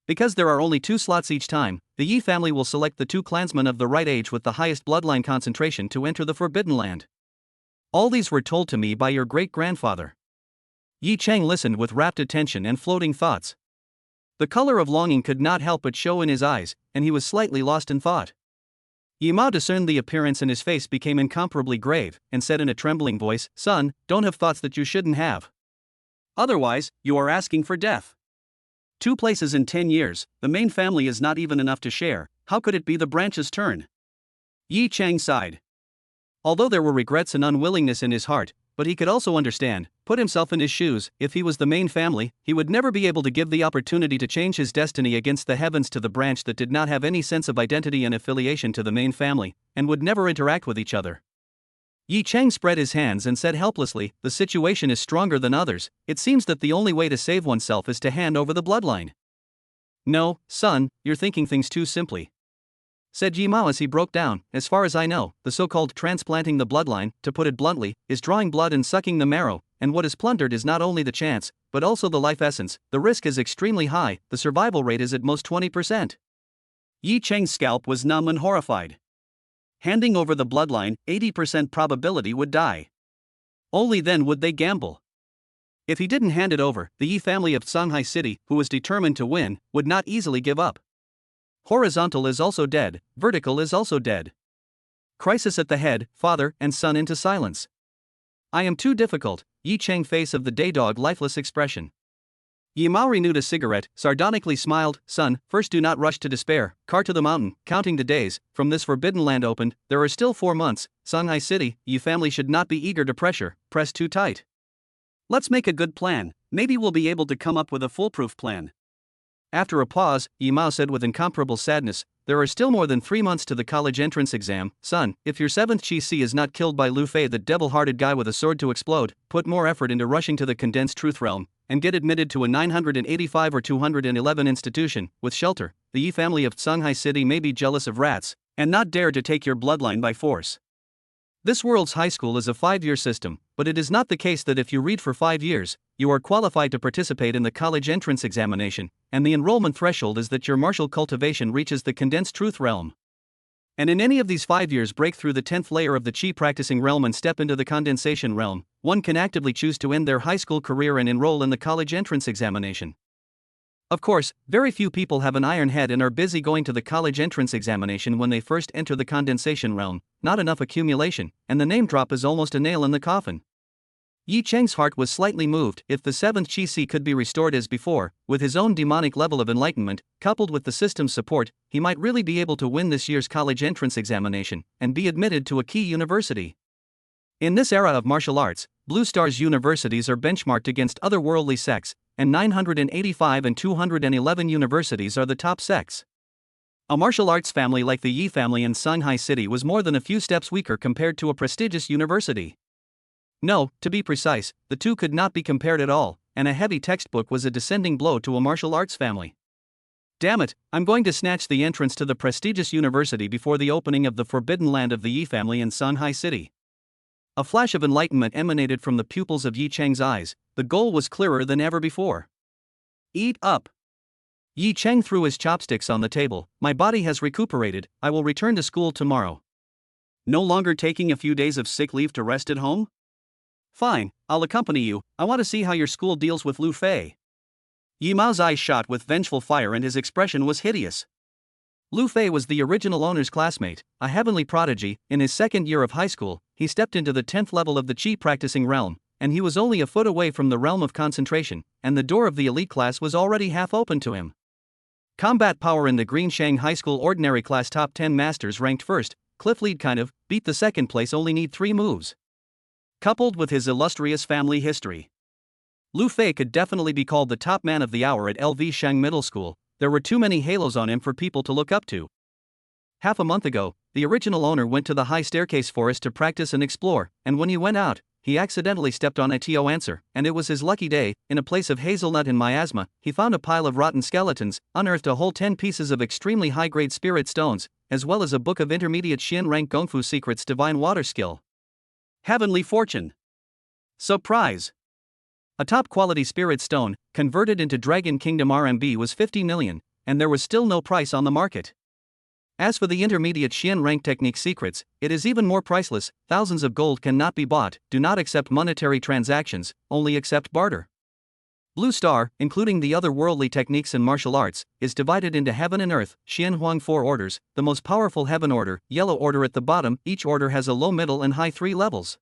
Because there are only 2 slots each time, the Yi family will select the 2 clansmen of the right age with the highest bloodline concentration to enter the Forbidden Land. All these were told to me by your great-grandfather. Yi Cheng listened with rapt attention and floating thoughts. The color of longing could not help but show in his eyes, and he was slightly lost in thought. Yi Mao discerned the appearance and his face became incomparably grave, and said in a trembling voice, "Son, don't have thoughts that you shouldn't have. Otherwise, you are asking for death. 2 places in 10 years, the main family is not even enough to share, how could it be the branch's turn?" Yi Cheng sighed. Although there were regrets and unwillingness in his heart, but he could also understand, put himself in his shoes, if he was the main family, he would never be able to give the opportunity to change his destiny against the heavens to the branch that did not have any sense of identity and affiliation to the main family, and would never interact with each other. Yi Cheng spread his hands and said helplessly, "The situation is stronger than others, it seems that the only way to save oneself is to hand over the bloodline." "No, son, you're thinking things too simply," said Yi Mao as he broke down. "As far as I know, the so-called transplanting the bloodline, to put it bluntly, is drawing blood and sucking the marrow, and what is plundered is not only the chance, but also the life essence. The risk is extremely high, the survival rate is at most 20%. Yi Cheng's scalp was numb and horrified. Handing over the bloodline, 80% probability would die. Only then would they gamble. If he didn't hand it over, the Yi family of Shanghai City, who was determined to win, would not easily give up. Horizontal is also dead, vertical is also dead. Crisis at the head, father and son into silence. "I am too difficult," Yi Cheng face of the daydog lifeless expression. Yi Mao renewed a cigarette, sardonically smiled, "Son, first do not rush to despair, car to the mountain, counting the days, from this forbidden land opened, there are still 4 months, Shanghai City, Yi family should not be eager to press too tight. Let's make a good plan, maybe we'll be able to come up with a foolproof plan." After a pause, Yi Mao said with incomparable sadness, "There are still more than 3 months to the college entrance exam. Son, if your 7th Chi Si is not killed by Lu Fei, the devil-hearted guy with a sword to explode, put more effort into rushing to the condensed truth realm, and get admitted to a 985 or 211 institution, with shelter. The Yi family of Shanghai City may be jealous of rats, and not dare to take your bloodline by force. This world's high school is a 5-year system, but it is not the case that if you read for 5 years, you are qualified to participate in the college entrance examination, and the enrollment threshold is that your martial cultivation reaches the condensed truth realm. And in any of these 5 years break through the 10th layer of the Qi practicing realm and step into the condensation realm, one can actively choose to end their high school career and enroll in the college entrance examination. Of course, very few people have an iron head and are busy going to the college entrance examination when they first enter the condensation realm, not enough accumulation, and the name drop is almost a nail in the coffin." Yi Cheng's heart was slightly moved. If the 7th Chi Si could be restored as before, with his own demonic level of enlightenment, coupled with the system's support, he might really be able to win this year's college entrance examination, and be admitted to a key university. In this era of martial arts, Blue Star's universities are benchmarked against other worldly sects, and 985 and 211 universities are the top sects. A martial arts family like the Yi family in Shanghai City was more than a few steps weaker compared to a prestigious university. No, to be precise, the two could not be compared at all, and a heavy textbook was a descending blow to a martial arts family. "Damn it, I'm going to snatch the entrance to the prestigious university before the opening of the forbidden land of the Yi family in Shanghai City." A flash of enlightenment emanated from the pupils of Yi Cheng's eyes. The goal was clearer than ever before. "Eat up." Yi Cheng threw his chopsticks on the table. "My body has recuperated, I will return to school tomorrow." "No longer taking a few days of sick leave to rest at home?" "Fine, I'll accompany you, I want to see how your school deals with Lu Fei." Yi Mao's eyes shot with vengeful fire and his expression was hideous. Lu Fei was the original owner's classmate, a heavenly prodigy. In his 2nd year of high school, he stepped into the 10th level of the Qi practicing realm, and he was only a foot away from the realm of concentration, and the door of the elite class was already half open to him. Combat power in the Greenshang High School ordinary class top 10 masters ranked first, Cliff Lead kind of, beat the 2nd place only need 3 moves. Coupled with his illustrious family history, Lu Fei could definitely be called the top man of the hour at LV Shang Middle School. There were too many halos on him for people to look up to. Half a month ago, the original owner went to the high staircase forest to practice and explore, and when he went out, he accidentally stepped on a TO answer, and it was his lucky day. In a place of hazelnut and miasma, he found a pile of rotten skeletons, unearthed a whole 10 pieces of extremely high-grade spirit stones, as well as a book of intermediate Xian rank Gongfu secrets divine water skill. Heavenly fortune. Surprise. A top-quality spirit stone, converted into Dragon Kingdom RMB, was 50 million, and there was still no price on the market. As for the intermediate Xian rank technique secrets, it is even more priceless. Thousands of gold cannot be bought, do not accept monetary transactions, only accept barter. Blue Star, including the other worldly techniques and martial arts, is divided into Heaven and Earth, Xian Huang 4 orders, the most powerful Heaven Order, Yellow Order at the bottom. Each order has a low, middle and high 3 levels.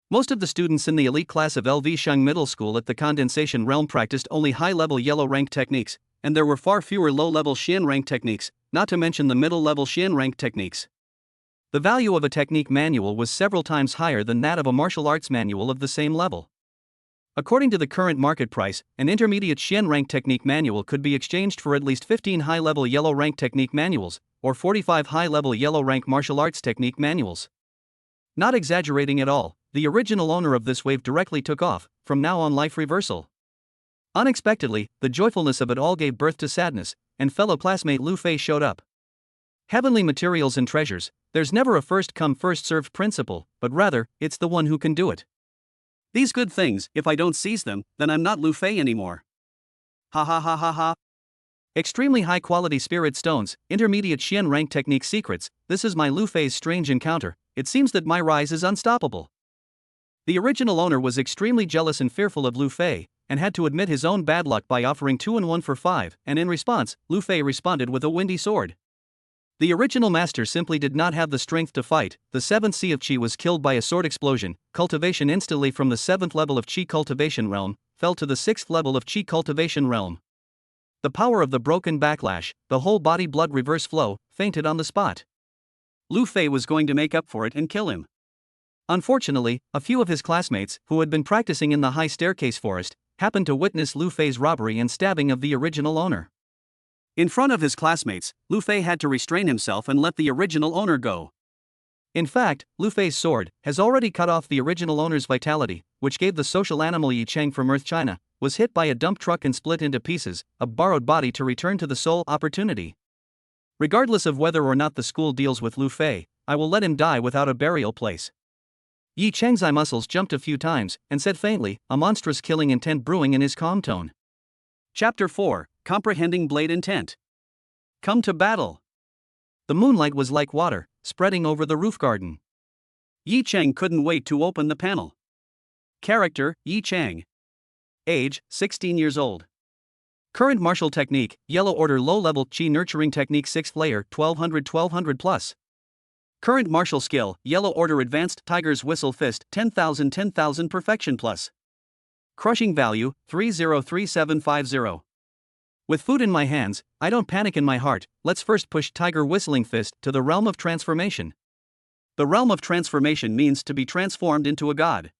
Most of the students in the elite class of LV Sheng Middle School at the Condensation Realm practiced only high-level yellow rank techniques, and there were far fewer low-level Xian rank techniques, not to mention the middle-level Xian rank techniques. The value of a technique manual was several times higher than that of a martial arts manual of the same level. According to the current market price, an intermediate Xian rank technique manual could be exchanged for at least 15 high-level yellow rank technique manuals, or 45 high-level yellow rank martial arts technique manuals. Not exaggerating at all, the original owner of this wave directly took off. From now on, life reversal. Unexpectedly, the joyfulness of it all gave birth to sadness, and fellow classmate Lu Fei showed up. Heavenly materials and treasures, there's never a first-come first-served principle, but rather, it's the one who can do it. These good things, if I don't seize them, then I'm not Lu Fei anymore. Ha ha ha ha ha. Extremely high-quality spirit stones, intermediate Xian rank technique secrets, this is my Lu Fei's strange encounter. It seems that my rise is unstoppable. The original owner was extremely jealous and fearful of Lu Fei, and had to admit his own bad luck by offering 2 and 1 for 5, and in response, Lu Fei responded with a windy sword. The original master simply did not have the strength to fight. The 7th Sea of Qi was killed by a sword explosion. Cultivation instantly from the 7th level of Qi cultivation realm fell to the 6th level of Qi cultivation realm. The power of the broken backlash, the whole body blood reverse flow, fainted on the spot. Lu Fei was going to make up for it and kill him. Unfortunately, a few of his classmates, who had been practicing in the high staircase forest, happened to witness Lu Fei's robbery and stabbing of the original owner. In front of his classmates, Lu Fei had to restrain himself and let the original owner go. In fact, Lu Fei's sword has already cut off the original owner's vitality, which gave the social animal Yi Cheng from Earth China, was hit by a dump truck and split into pieces, a borrowed body to return to the soul opportunity. Regardless of whether or not the school deals with Lu Fei, I will let him die without a burial place. Yi Cheng's eye muscles jumped a few times, and said faintly, a monstrous killing intent brewing in his calm tone. Chapter 4, Comprehending Blade Intent. Come to battle. The moonlight was like water, spreading over the roof garden. Yi Cheng couldn't wait to open the panel. Character, Yi Cheng. Age, 16 years old. Current martial technique, Yellow Order low-level Qi nurturing technique 6th layer, 1200 plus. Current martial skill, Yellow Order Advanced Tiger's Whistle Fist 10,000 Perfection Plus. Crushing value, 303750. With food in my hands, I don't panic in my heart. Let's first push Tiger Whistling Fist to the realm of transformation. The realm of transformation means to be transformed into a god.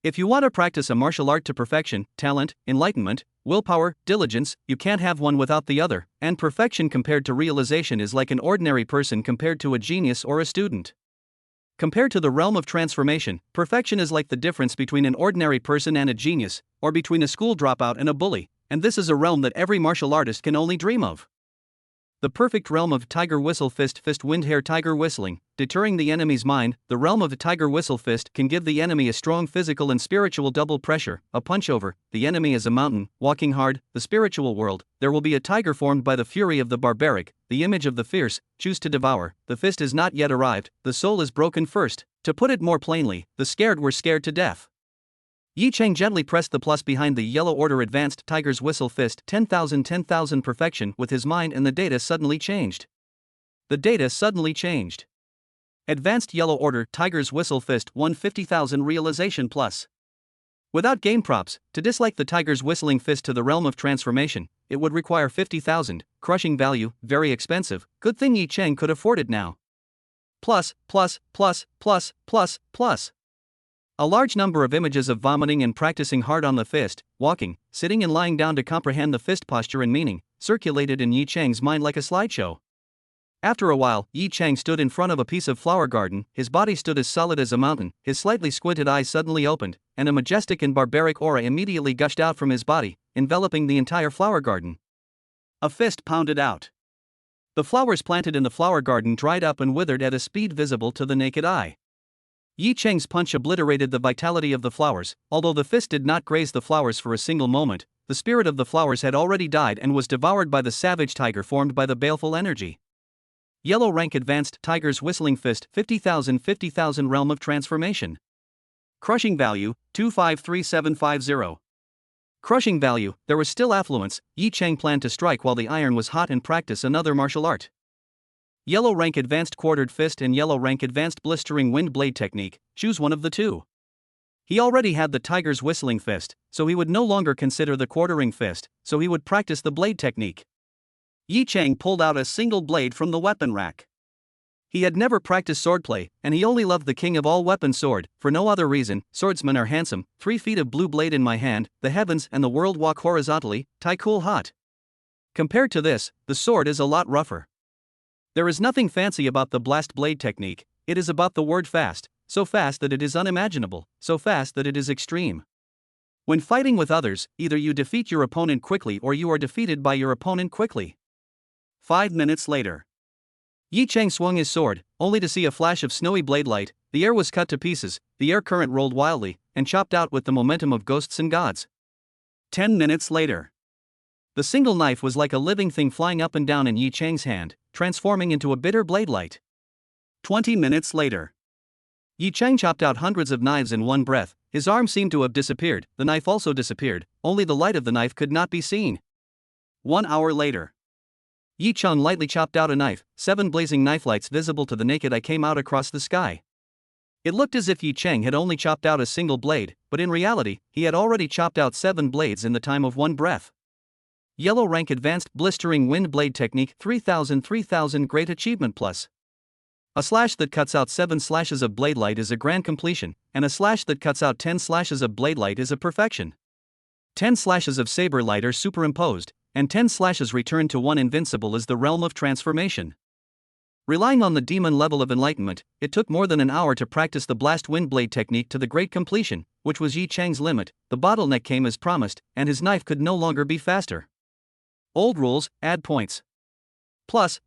If you want to practice a martial art to perfection, talent, enlightenment, willpower, diligence, you can't have one without the other, and perfection compared to realization is like an ordinary person compared to a genius or a student. Compared to the realm of transformation, perfection is like the difference between an ordinary person and a genius, or between a school dropout and a bully, and this is a realm that every martial artist can only dream of. The perfect realm of Tiger Whistle Fist Wind Hair Tiger Whistling, deterring the enemy's mind. The realm of the Tiger Whistle Fist can give the enemy a strong physical and spiritual double pressure, a punch over. The enemy is a mountain, walking hard. The spiritual world, there will be a tiger formed by the fury of the barbaric, the image of the fierce, choose to devour. The fist is not yet arrived, the soul is broken first. To put it more plainly, the scared were scared to death. Yi Cheng gently pressed the plus behind the Yellow Order Advanced Tiger's Whistle Fist 10,000 Perfection with his mind, and the data suddenly changed. The data suddenly changed. Advanced Yellow Order Tiger's Whistle Fist 150,000 Realization Plus. Without game props, to dislike the Tiger's Whistling Fist to the realm of transformation, it would require 50,000, crushing value, very expensive. Good thing Yi Cheng could afford it now. Plus. A large number of images of vomiting and practicing hard on the fist, walking, sitting and lying down to comprehend the fist posture and meaning, circulated in Yi Cheng's mind like a slideshow. After a while, Yi Chang stood in front of a piece of flower garden, his body stood as solid as a mountain, his slightly squinted eyes suddenly opened, and a majestic and barbaric aura immediately gushed out from his body, enveloping the entire flower garden. A fist pounded out. The flowers planted in the flower garden dried up and withered at a speed visible to the naked eye. Yi Chang's punch obliterated the vitality of the flowers. Although the fist did not graze the flowers for a single moment, the spirit of the flowers had already died and was devoured by the savage tiger formed by the baleful energy. Yellow rank advanced Tiger's Whistling Fist 50,000 Realm of Transformation. Crushing value 253750. Crushing value, there was still affluence. Yi Chang planned to strike while the iron was hot and practice another martial art. Yellow rank advanced Quartered Fist and yellow rank advanced Blistering Wind Blade technique, choose one of the two. He already had the Tiger's Whistling Fist, so he would no longer consider the Quartering Fist, so he would practice the blade technique. Yi Chang pulled out a single blade from the weapon rack. He had never practiced swordplay, and he only loved the king of all weapons sword, for no other reason. Swordsmen are handsome, 3 feet of blue blade in my hand, the heavens and the world walk horizontally, tie cool hot. Compared to this, the sword is a lot rougher. There is nothing fancy about the blast blade technique, it is about the word fast, so fast that it is unimaginable, so fast that it is extreme. When fighting with others, either you defeat your opponent quickly or you are defeated by your opponent quickly. 5 minutes later. Yi Chang swung his sword, only to see a flash of snowy blade light. The air was cut to pieces, the air current rolled wildly, and chopped out with the momentum of ghosts and gods. 10 minutes later. The single knife was like a living thing flying up and down in Yi Chang's hand, transforming into a bitter blade light. 20 minutes later. Yi Chang chopped out hundreds of knives in one breath, his arm seemed to have disappeared, the knife also disappeared, only the light of the knife could not be seen. 1 hour later. Yi Chang lightly chopped out a knife, 7 blazing knife lights visible to the naked eye came out across the sky. It looked as if Yi Chang had only chopped out a single blade, but in reality, he had already chopped out 7 blades in the time of one breath. Yellow rank advanced Blistering Wind Blade technique 3000 Great Achievement Plus. A slash that cuts out 7 slashes of blade light is a grand completion, and a slash that cuts out 10 slashes of blade light is a perfection. 10 slashes of saber light are superimposed, and 10 slashes return to 1 invincible is the realm of transformation. Relying on the demon level of enlightenment, it took more than an hour to practice the blast wind blade technique to the great completion, which was Yi Chang's limit. The bottleneck came as promised, and his knife could no longer be faster. Old rules, add points. Plus.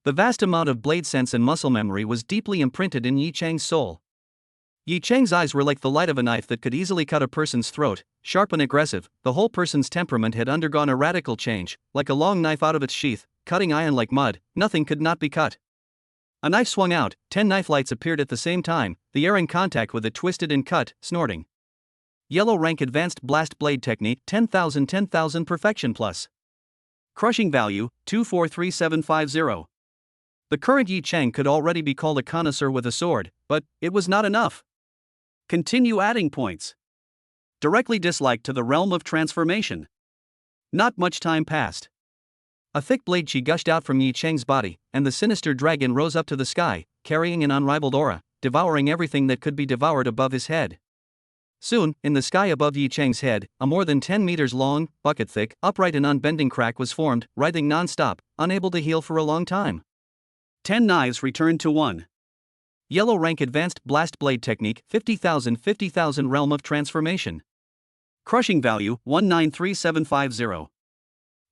The vast amount of blade sense and muscle memory was deeply imprinted in Yi Chang's soul. Yi Chang's eyes were like the light of a knife that could easily cut a person's throat, sharp and aggressive. The whole person's temperament had undergone a radical change, like a long knife out of its sheath, cutting iron like mud, nothing could not be cut. A knife swung out, 10 knife lights appeared at the same time, the air in contact with it twisted and cut, snorting. Yellow rank advanced blast blade technique 10,000 Perfection Plus. Crushing value 243750. The current Yi Chang could already be called a connoisseur with a sword, but it was not enough. Continue adding points. Directly disliked to the realm of transformation. Not much time passed. A thick blade chi gushed out from Yi Chang's body, and the sinister dragon rose up to the sky, carrying an unrivaled aura, devouring everything that could be devoured above his head. Soon, in the sky above Yi Chang's head, a more than 10 meters long, bucket-thick, upright and unbending crack was formed, writhing non-stop, unable to heal for a long time. 10 knives returned to 1. Yellow rank advanced blast blade technique 50,000 Realm of Transformation. Crushing value 193750.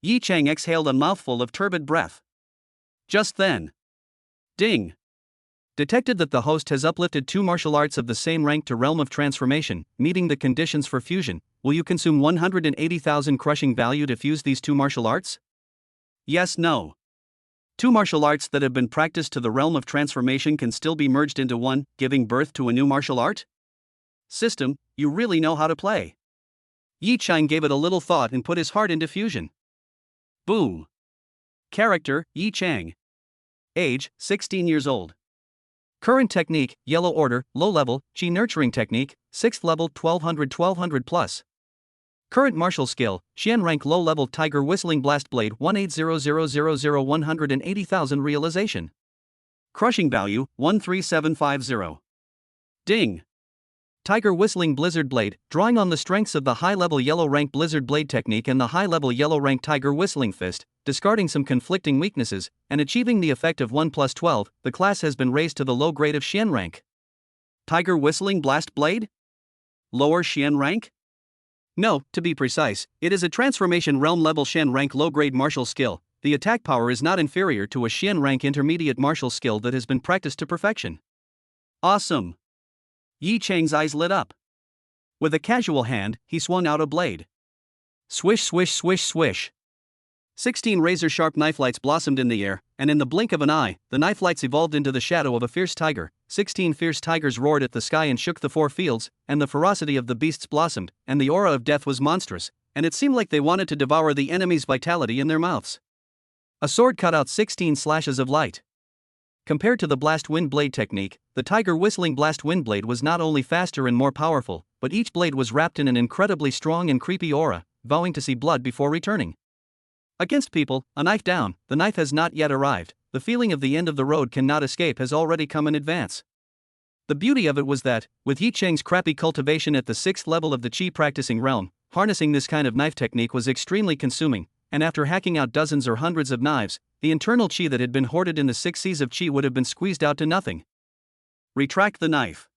Yi Chang exhaled a mouthful of turbid breath. Just then. Ding. Detected that the host has uplifted 2 martial arts of the same rank to Realm of Transformation, meeting the conditions for fusion. Will you consume 180,000 crushing value to fuse these 2 martial arts? Yes, no. 2 martial arts that have been practiced to the realm of transformation can still be merged into one, giving birth to a new martial art? System, you really know how to play. Yi Chang gave it a little thought and put his heart into fusion. Boom. Character, Yi Chang. Age, 16 years old. Current technique, Yellow Order, low level, Chi Nurturing technique, 6th level 1200 plus. Current martial skill, Xian rank low level Tiger Whistling Blast Blade 180,000 180,000 realization. Crushing value 13750. Ding. Tiger Whistling Blizzard Blade, drawing on the strengths of the high-level yellow rank Blizzard Blade technique and the high-level yellow rank Tiger Whistling Fist, discarding some conflicting weaknesses, and achieving the effect of 1+12, the class has been raised to the low grade of Xian rank. Tiger Whistling Blast Blade? Lower Xian rank? No, to be precise, it is a transformation realm level Xian rank low grade martial skill. The attack power is not inferior to a Xian rank intermediate martial skill that has been practiced to perfection. Awesome! Yi Chang's eyes lit up. With a casual hand, he swung out a blade. Swish, swish, swish, swish. 16 razor-sharp knife lights blossomed in the air, and in the blink of an eye, the knife lights evolved into the shadow of a fierce tiger. 16 fierce tigers roared at the sky and shook the 4 fields, and the ferocity of the beasts blossomed, and the aura of death was monstrous, and it seemed like they wanted to devour the enemy's vitality in their mouths. A sword cut out 16 slashes of light. Compared to the Blast Wind Blade technique, the Tiger Whistling Blast Wind Blade was not only faster and more powerful, but each blade was wrapped in an incredibly strong and creepy aura, vowing to see blood before returning. Against people, a knife down, the knife has not yet arrived, the feeling of the end of the road cannot escape has already come in advance. The beauty of it was that, with Yi Chang's crappy cultivation at the 6th level of the Qi practicing realm, harnessing this kind of knife technique was extremely consuming, and after hacking out dozens or hundreds of knives, the internal Qi that had been hoarded in the 6 Cs of Qi would have been squeezed out to nothing. Retract the knife.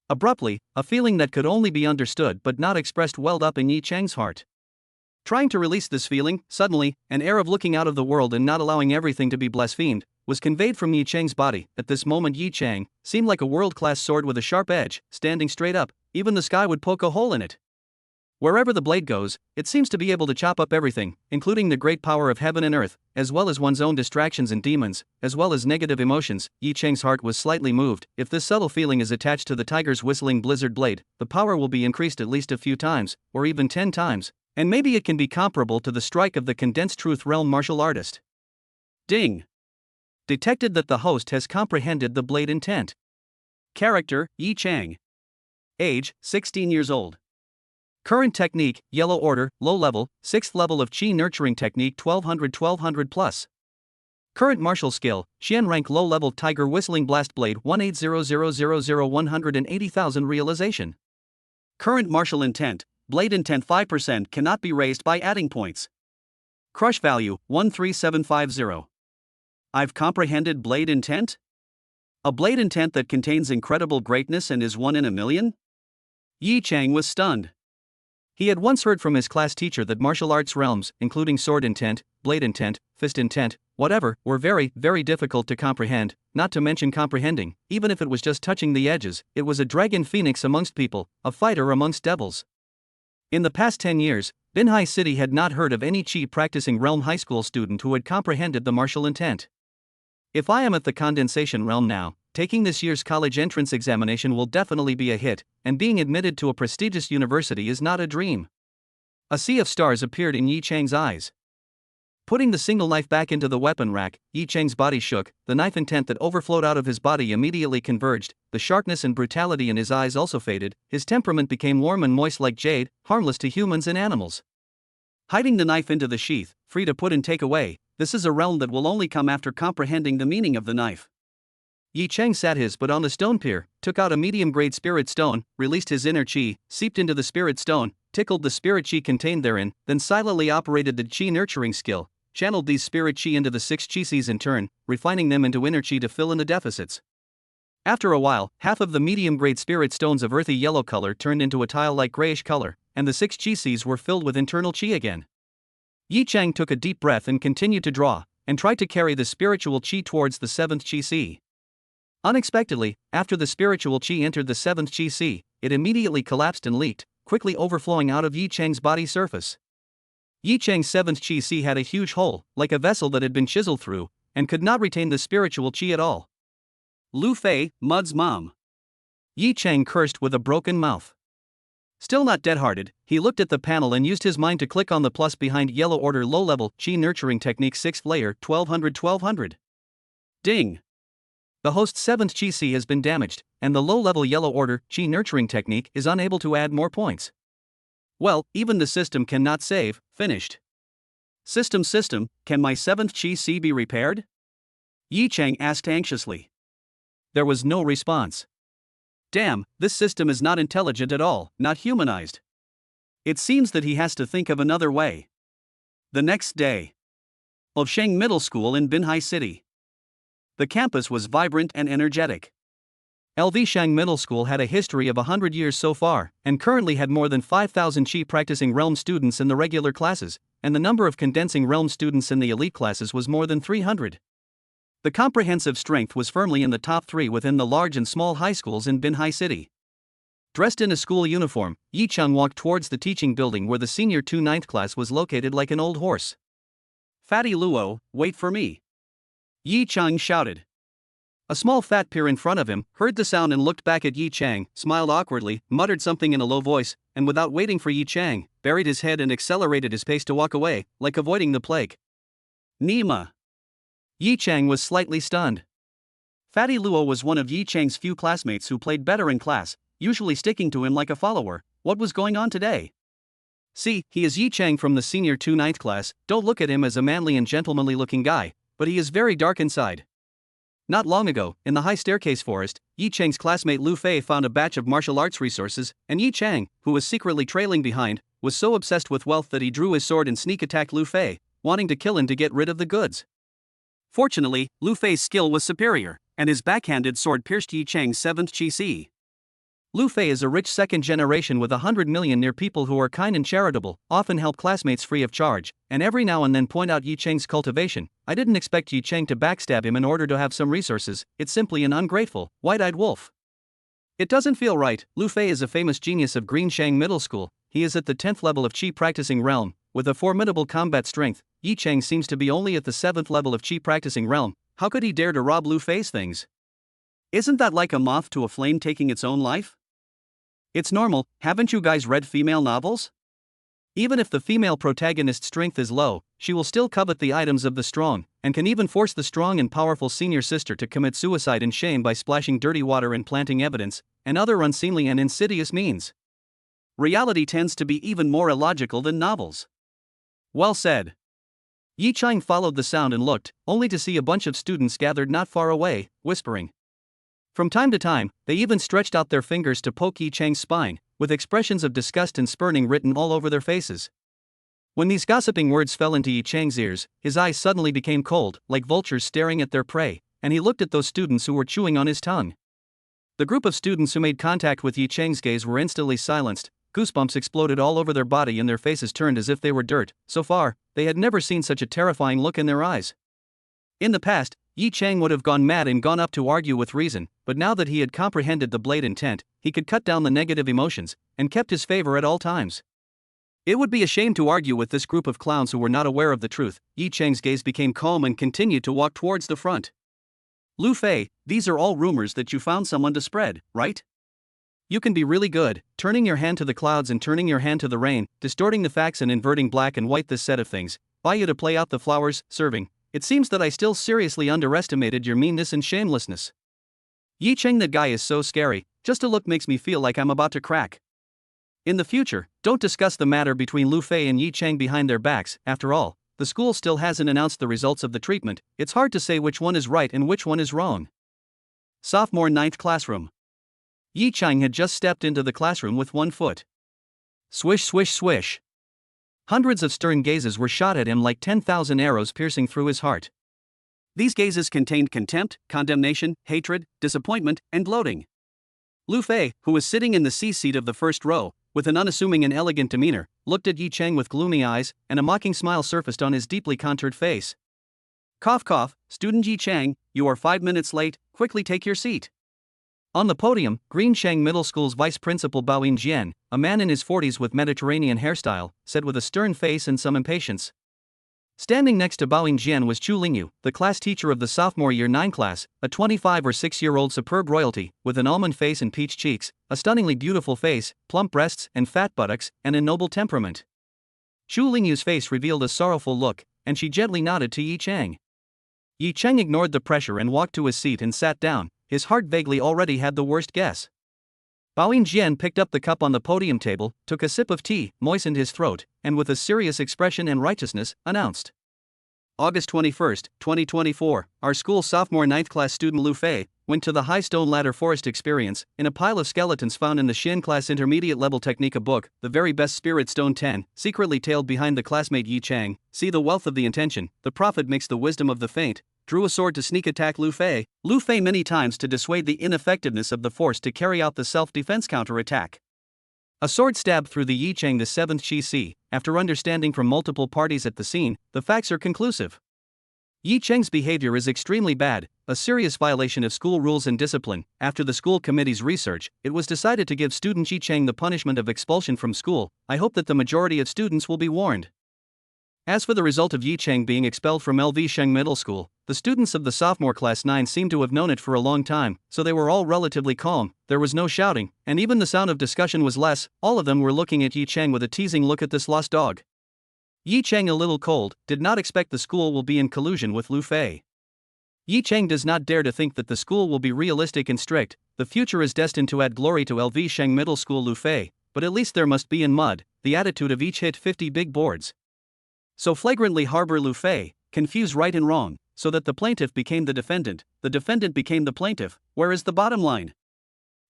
Abruptly, a feeling that could only be understood but not expressed welled up in Yi Chang's heart. Trying to release this feeling, suddenly, an air of looking out of the world and not allowing everything to be blasphemed, was conveyed from Yi Chang's body. At this moment Yi Chang seemed like a world-class sword with a sharp edge, standing straight up, even the sky would poke a hole in it. Wherever the blade goes, it seems to be able to chop up everything, including the great power of heaven and earth, as well as one's own distractions and demons, as well as negative emotions. Yi Chang's heart was slightly moved. If this subtle feeling is attached to the Tiger's Whistling Blizzard Blade, the power will be increased at least a few times, or even 10 times, and maybe it can be comparable to the strike of the Condensed Truth Realm martial artist. Ding! Detected that the host has comprehended the blade intent. Character, Yi Chang. Age, 16 years old. Current technique, Yellow Order, low level, 6th level of Qi nurturing technique 1200 plus. Current martial skill, Xian rank low level Tiger Whistling Blast Blade 180000180,000 realization. Current martial intent, blade intent 5% cannot be raised by adding points. Crush value, 13750. I've comprehended blade intent? A blade intent that contains incredible greatness and is 1 in a million? Yi Chang was stunned. He had once heard from his class teacher that martial arts realms, including sword intent, blade intent, fist intent, whatever, were very, very difficult to comprehend, not to mention comprehending, even if it was just touching the edges. It was a dragon phoenix amongst people, a fighter amongst devils. In the past 10 years, Binhai City had not heard of any Qi practicing realm high school student who had comprehended the martial intent. If I am at the condensation realm now, taking this year's college entrance examination will definitely be a hit, and being admitted to a prestigious university is not a dream. A sea of stars appeared in Yi Chang's eyes. Putting the single knife back into the weapon rack, Yi Chang's body shook, the knife intent that overflowed out of his body immediately converged, the sharpness and brutality in his eyes also faded, his temperament became warm and moist like jade, harmless to humans and animals. Hiding the knife into the sheath, free to put and take away, this is a realm that will only come after comprehending the meaning of the knife. Yi Chang sat his butt on the stone pier, took out a medium-grade spirit stone, released his inner Qi, seeped into the spirit stone, tickled the spirit Qi contained therein, then silently operated the Qi nurturing skill, channeled these spirit Qi into the 6 Qi Cs in turn, refining them into inner Qi to fill in the deficits. After a while, half of the medium-grade spirit stones of earthy yellow color turned into a tile-like grayish color, and the 6 Qi Cs were filled with internal Qi again. Yi Chang took a deep breath and continued to draw, and tried to carry the spiritual Qi towards the 7th Qi C. Unexpectedly, after the spiritual Qi entered the 7th Qi C, it immediately collapsed and leaked, quickly overflowing out of Yi Chang's body surface. Yi Chang's 7th Qi C had a huge hole, like a vessel that had been chiseled through, and could not retain the spiritual Qi at all. Lu Fei, Mud's mom. Yi Chang cursed with a broken mouth. Still not dead-hearted, he looked at the panel and used his mind to click on the plus behind Yellow Order low-level Qi nurturing technique 6th layer 1200. Ding! The host's 7th Qi C has been damaged, and the low-level Yellow Order Qi nurturing technique is unable to add more points. Well, even the system cannot save. Finished. System, can my 7th Qi C be repaired? Yi Chang asked anxiously. There was no response. Damn, this system is not intelligent at all, not humanized. It seems that he has to think of another way. The next day. Of Sheng Middle School in Binhai City. The campus was vibrant and energetic. LV Shang Middle School had a history of 100 years so far, and currently had more than 5,000 Qi practicing realm students in the regular classes, and the number of condensing realm students in the elite classes was more than 300. The comprehensive strength was firmly in the top 3 within the large and small high schools in Binhai City. Dressed in a school uniform, Yi Cheng walked towards the teaching building where the senior 2 ninth class was located like an old horse. Fatty Luo, wait for me. Yi Cheng shouted. A small fat peer in front of him heard the sound and looked back at Yi Cheng, smiled awkwardly, muttered something in a low voice, and without waiting for Yi Cheng, buried his head and accelerated his pace to walk away, like avoiding the plague. Nima. Yi Cheng was slightly stunned. Fatty Luo was one of Yi Cheng's few classmates who played better in class, usually sticking to him like a follower. What was going on today? See, he is Yi Cheng from the senior 2 ninth class. Don't look at him as a manly and gentlemanly looking guy, but he is very dark inside. Not long ago, in the high staircase forest, Yi Cheng's classmate Lu Fei found a batch of martial arts resources, and Yi Cheng, who was secretly trailing behind, was so obsessed with wealth that he drew his sword and sneak attacked Lu Fei, wanting to kill him to get rid of the goods. Fortunately, Lu Fei's skill was superior, and his backhanded sword pierced Yi Cheng's 7th Qi Si. Lu Fei is a rich second generation with 100 million near people who are kind and charitable, often help classmates free of charge, and every now and then point out Yi Cheng's cultivation. I didn't expect Yi Cheng to backstab him in order to have some resources. It's simply an ungrateful, white-eyed wolf. It doesn't feel right. Lu Fei is a famous genius of Green Shang Middle School. He is at the 10th level of Qi practicing realm, with a formidable combat strength. Yi Cheng seems to be only at the 7th level of Qi practicing realm. How could he dare to rob Lu Fei's things? Isn't that like a moth to a flame taking its own life? It's normal. Haven't you guys read female novels? Even if the female protagonist's strength is low, she will still covet the items of the strong, and can even force the strong and powerful senior sister to commit suicide in shame by splashing dirty water and planting evidence, and other unseemly and insidious means. Reality tends to be even more illogical than novels. Well said. Yi Cheng followed the sound and looked, only to see a bunch of students gathered not far away, whispering. From time to time, they even stretched out their fingers to poke Yi Cheng's spine, with expressions of disgust and spurning written all over their faces. When these gossiping words fell into Yi Cheng's ears, his eyes suddenly became cold, like vultures staring at their prey, and he looked at those students who were chewing on his tongue. The group of students who made contact with Yi Cheng's gaze were instantly silenced. Goosebumps exploded all over their body and their faces turned as if they were dirt. So far, they had never seen such a terrifying look in their eyes. In the past, Yi Cheng would have gone mad and gone up to argue with reason, but now that he had comprehended the blade intent, he could cut down the negative emotions, and kept his favor at all times. It would be a shame to argue with this group of clowns who were not aware of the truth. Yi Cheng's gaze became calm and continued to walk towards the front. Lu Fei, these are all rumors that you found someone to spread, right? You can be really good, turning your hand to the clouds and turning your hand to the rain, distorting the facts and inverting black and white this set of things, buy you to play out the flowers, serving. It seems that I still seriously underestimated your meanness and shamelessness. Yi Cheng, that guy is so scary, just to look makes me feel like I'm about to crack. In the future, don't discuss the matter between Lu Fei and Yi Cheng behind their backs. After all, the school still hasn't announced the results of the treatment. It's hard to say which one is right and which one is wrong. Sophomore 9th classroom. Yi Cheng had just stepped into the classroom with one foot. Swish, swish, swish. Hundreds of stern gazes were shot at him like 10,000 arrows piercing through his heart. These gazes contained contempt, condemnation, hatred, disappointment, and gloating. Lu Fei, who was sitting in the C-seat of the first row, with an unassuming and elegant demeanor, looked at Yi Cheng with gloomy eyes, and a mocking smile surfaced on his deeply contoured face. Cough cough, student Yi Cheng, you are 5 minutes late, quickly take your seat. On the podium, Green Shang Middle School's vice principal Bao Jian, a man in his 40s with Mediterranean hairstyle, said with a stern face and some impatience. Standing next to Bao Jian was Chu Lingyu, the class teacher of the sophomore year 9 class, a 25 or 6-year-old superb royalty, with an almond face and peach cheeks, a stunningly beautiful face, plump breasts and fat buttocks, and a noble temperament. Chu Lingyu's face revealed a sorrowful look, and she gently nodded to Yi Cheng. Yi Cheng ignored the pressure and walked to his seat and sat down. His heart vaguely already had the worst guess. Bao Jian picked up the cup on the podium table, took a sip of tea, moistened his throat, and with a serious expression and righteousness, announced. August 21, 2024, our school sophomore 9th class student Lu Fei went to the High Stone Ladder Forest experience in a pile of skeletons found in the Xin class intermediate level Technica book, The Very Best Spirit Stone 10, secretly tailed behind the classmate Yi Chang. See the wealth of the intention, the prophet makes the wisdom of the faint. Drew a sword to sneak attack Lu Fei many times to dissuade the ineffectiveness of the force to carry out the self-defense counter-attack. A sword stab through the Yi Chang the 7th Chi. After understanding from multiple parties at the scene, the facts are conclusive. Yi Chang's behavior is extremely bad, a serious violation of school rules and discipline. After the school committee's research, it was decided to give student Yi Chang the punishment of expulsion from school. I hope that the majority of students will be warned. As for the result of Yi Chang being expelled from LV Sheng Middle School, the students of the sophomore class 9 seem to have known it for a long time, so they were all relatively calm. There was no shouting, and even the sound of discussion was less. All of them were looking at Yi Chang with a teasing look at this lost dog. Yi Chang, a little cold, did not expect the school will be in collusion with Lu Fei. Yi Chang does not dare to think that the school will be realistic and strict. The future is destined to add glory to LV Sheng Middle School Lu Fei, but at least there must be in mud. The attitude of each hit 50 big boards. So flagrantly harbor Lu Fei, confuse right and wrong, so that the plaintiff became the defendant became the plaintiff. Where is the bottom line?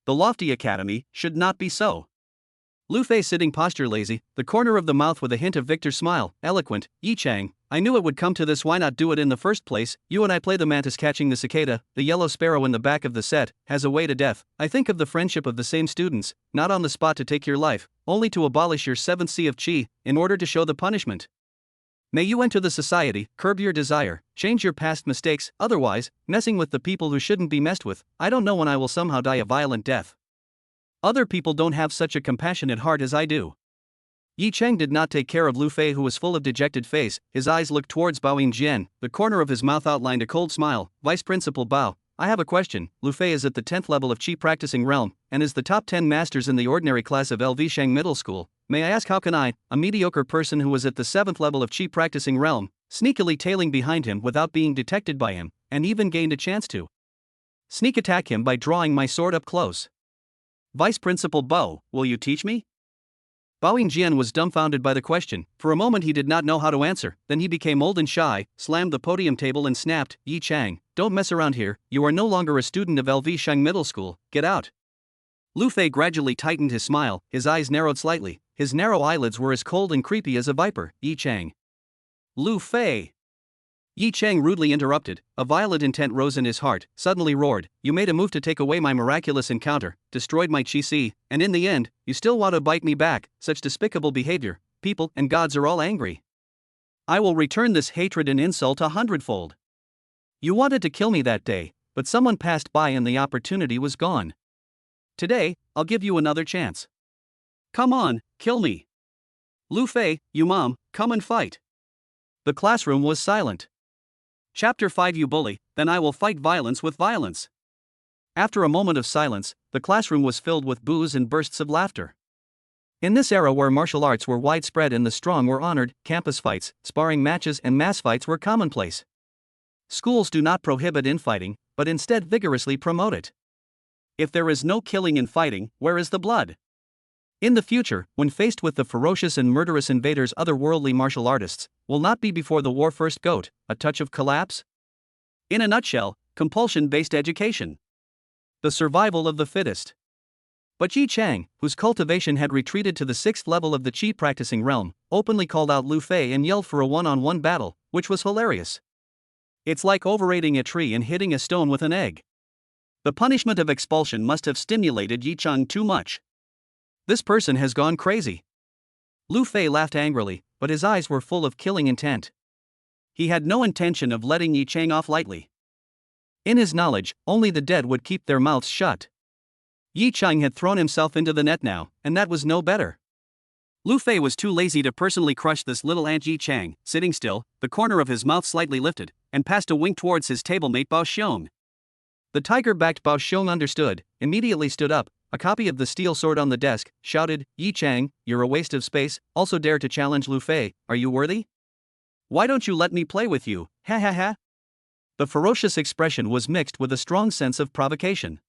The lofty academy should not be so. Lu Fei sitting posture lazy, the corner of the mouth with a hint of Victor's smile, eloquent. Yi Chang, I knew it would come to this, why not do it in the first place? You and I play the mantis catching the cicada, the yellow sparrow in the back of the set, has a way to death. I think of the friendship of the same students, not on the spot to take your life, only to abolish your 7th C of Chi, in order to show the punishment. May you enter the society, curb your desire, change your past mistakes, otherwise, messing with the people who shouldn't be messed with, I don't know when I will somehow die a violent death. Other people don't have such a compassionate heart as I do. Yi Chang did not take care of Lu Fei, who was full of dejected face. His eyes looked towards Bao Yingjian, the corner of his mouth outlined a cold smile. Vice Principal Bao, I have a question. Lu Fei is at the 10th level of Qi practicing realm, and is the top 10 masters in the ordinary class of LV Sheng Middle School. May I ask how can I, a mediocre person who was at the 7th level of Qi practicing realm, sneakily tailing behind him without being detected by him, and even gained a chance to sneak attack him by drawing my sword up close? Vice Principal Bao, will you teach me? Bao Yingjian was dumbfounded by the question. For a moment he did not know how to answer, then he became old and shy, slammed the podium table and snapped, Yi Chang, don't mess around here, you are no longer a student of LV Sheng Middle School, get out. Lu Fei gradually tightened his smile, his eyes narrowed slightly, his narrow eyelids were as cold and creepy as a viper. Yi Chang. Lu Fei. Yi Chang rudely interrupted, a violent intent rose in his heart, suddenly roared, you made a move to take away my miraculous encounter, destroyed my Chi, and in the end, you still want to bite me back, such despicable behavior, people and gods are all angry. I will return this hatred and insult 100-fold. You wanted to kill me that day, but someone passed by and the opportunity was gone. Today, I'll give you another chance. Come on, kill me. Lu Fei, you mom, come and fight. The classroom was silent. Chapter 5 You bully, then I will fight violence with violence. After a moment of silence, the classroom was filled with boos and bursts of laughter. In this era where martial arts were widespread and the strong were honored, campus fights, sparring matches and mass fights were commonplace. Schools do not prohibit infighting, but instead vigorously promote it. If there is no killing and fighting, where is the blood? In the future, when faced with the ferocious and murderous invaders, otherworldly martial artists will not be before the war first goat, a touch of collapse? In a nutshell, compulsion-based education. The survival of the fittest. But Yi Chang, whose cultivation had retreated to the 6th level of the Qi practicing realm, openly called out Lu Fei and yelled for a one-on-one battle, which was hilarious. It's like overrating a tree and hitting a stone with an egg. The punishment of expulsion must have stimulated Yi Chang too much. This person has gone crazy. Lu Fei laughed angrily, but his eyes were full of killing intent. He had no intention of letting Yi Chang off lightly. In his knowledge, only the dead would keep their mouths shut. Yi Chang had thrown himself into the net now, and that was no better. Lu Fei was too lazy to personally crush this little ant. Yi Chang, sitting still, the corner of his mouth slightly lifted, and passed a wink towards his tablemate Bao Xiong. The tiger-backed Bao Xiong understood, immediately stood up, a copy of the steel sword on the desk, shouted, Yi Chang, you're a waste of space, also dare to challenge Lu Fei, are you worthy? Why don't you let me play with you, ha ha ha? The ferocious expression was mixed with a strong sense of provocation.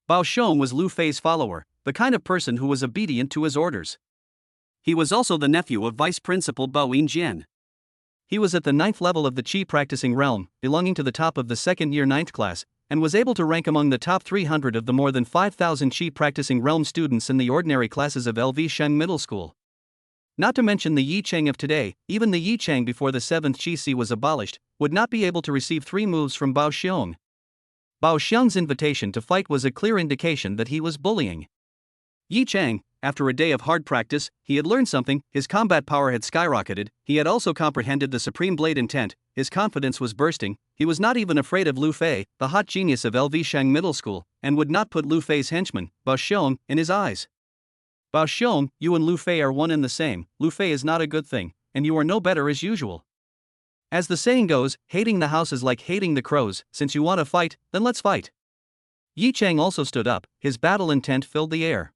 Bao Xiong was Lu Fei's follower, the kind of person who was obedient to his orders. He was also the nephew of Vice Principal Bao Yingjian. He was at the 9th level of the Chi practicing realm, belonging to the top of the second year 9th class, and was able to rank among the top 300 of the more than 5,000 Chi practicing realm students in the ordinary classes of LV Sheng Middle School. Not to mention the Yi Chang of today, even the Yi Chang before the 7th Chi Si was abolished, would not be able to receive 3 moves from Bao Xiong. Bao Xiong's invitation to fight was a clear indication that he was bullying. Yi Chang, after a day of hard practice, he had learned something, his combat power had skyrocketed, he had also comprehended the supreme blade intent, his confidence was bursting, he was not even afraid of Lu Fei, the hot genius of LV Shang Middle School, and would not put Lu Fei's henchman, Bao Xiong, in his eyes. Bao Xiong, you and Lu Fei are one and the same, Lu Fei is not a good thing, and you are no better as usual. As the saying goes, hating the house is like hating the crows, since you want to fight, then let's fight. Yi Chang also stood up, his battle intent filled the air.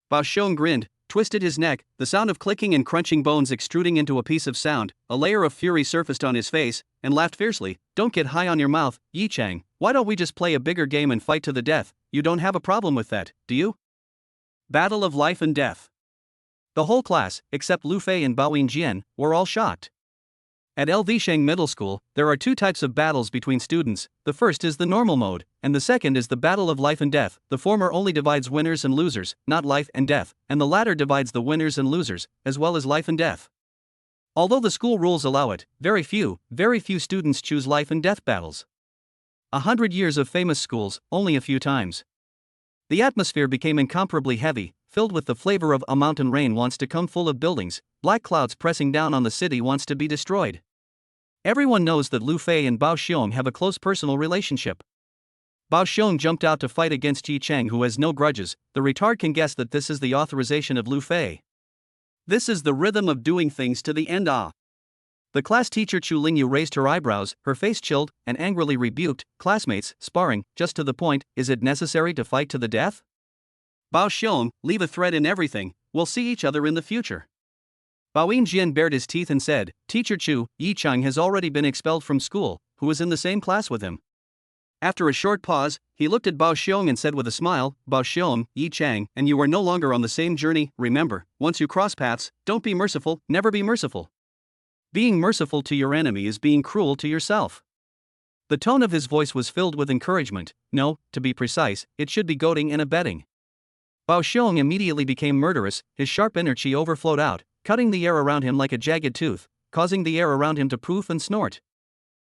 Bao Xiong grinned, twisted his neck, the sound of clicking and crunching bones extruding into a piece of sound, a layer of fury surfaced on his face, and laughed fiercely. Don't get high on your mouth, Yi Chang, why don't we just play a bigger game and fight to the death? You don't have a problem with that, do you? Battle of life and death. The whole class, except Lu Fei and Bao Yingjian, were all shocked. At LV Sheng Middle School, there are 2 types of battles between students. The first is the normal mode, and the second is the battle of life and death. The former only divides winners and losers, not life and death, and the latter divides the winners and losers, as well as life and death. Although the school rules allow it, very few students choose life and death battles. 100 years of famous schools, only a few times. The atmosphere became incomparably heavy, filled with the flavor of a mountain rain wants to come full of buildings, black clouds pressing down on the city wants to be destroyed. Everyone knows that Lu Fei and Bao Xiong have a close personal relationship. Bao Xiong jumped out to fight against Yi Chang, who has no grudges. The retard can guess that this is the authorization of Lu Fei. This is the rhythm of doing things to the end. The class teacher Chu Lingyu raised her eyebrows, her face chilled, and angrily rebuked, classmates, sparring, just to the point, is it necessary to fight to the death? Bao Xiong, leave a thread in everything, we'll see each other in the future. Bao Yingjian bared his teeth and said, Teacher Chu, Yi Chang has already been expelled from school, who was in the same class with him. After a short pause, he looked at Bao Xiong and said with a smile, Bao Xiong, Yi Chang, and you are no longer on the same journey. Remember, once you cross paths, don't be merciful, never be merciful. Being merciful to your enemy is being cruel to yourself. The tone of his voice was filled with encouragement. No, to be precise, it should be goading and abetting. Bao Xiong immediately became murderous, his sharp energy overflowed out, cutting the air around him like a jagged tooth, causing the air around him to poof and snort.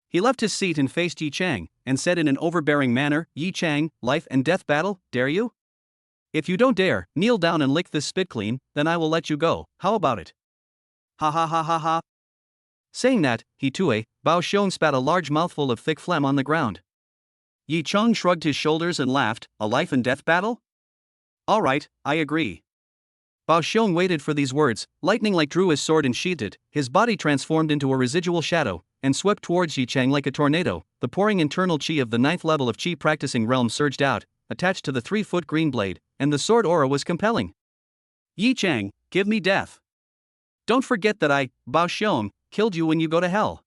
He left his seat and faced Yi Chang, and said in an overbearing manner, Yi Chang, life and death battle, dare you? If you don't dare, kneel down and lick this spit clean, then I will let you go, how about it? Ha ha ha ha ha. Saying that, he too, Bao Xiong spat a large mouthful of thick phlegm on the ground. Yi Chang shrugged his shoulders and laughed, a life and death battle? All right, I agree. Bao Xiong waited for these words, lightning-like drew his sword and sheathed it, his body transformed into a residual shadow, and swept towards Yi Chang like a tornado. The pouring internal chi of the 9th level of chi practicing realm surged out, attached to the 3-foot green blade, and the sword aura was compelling. Yi Chang, give me death. Don't forget that I, Bao Xiong, killed you when you go to hell.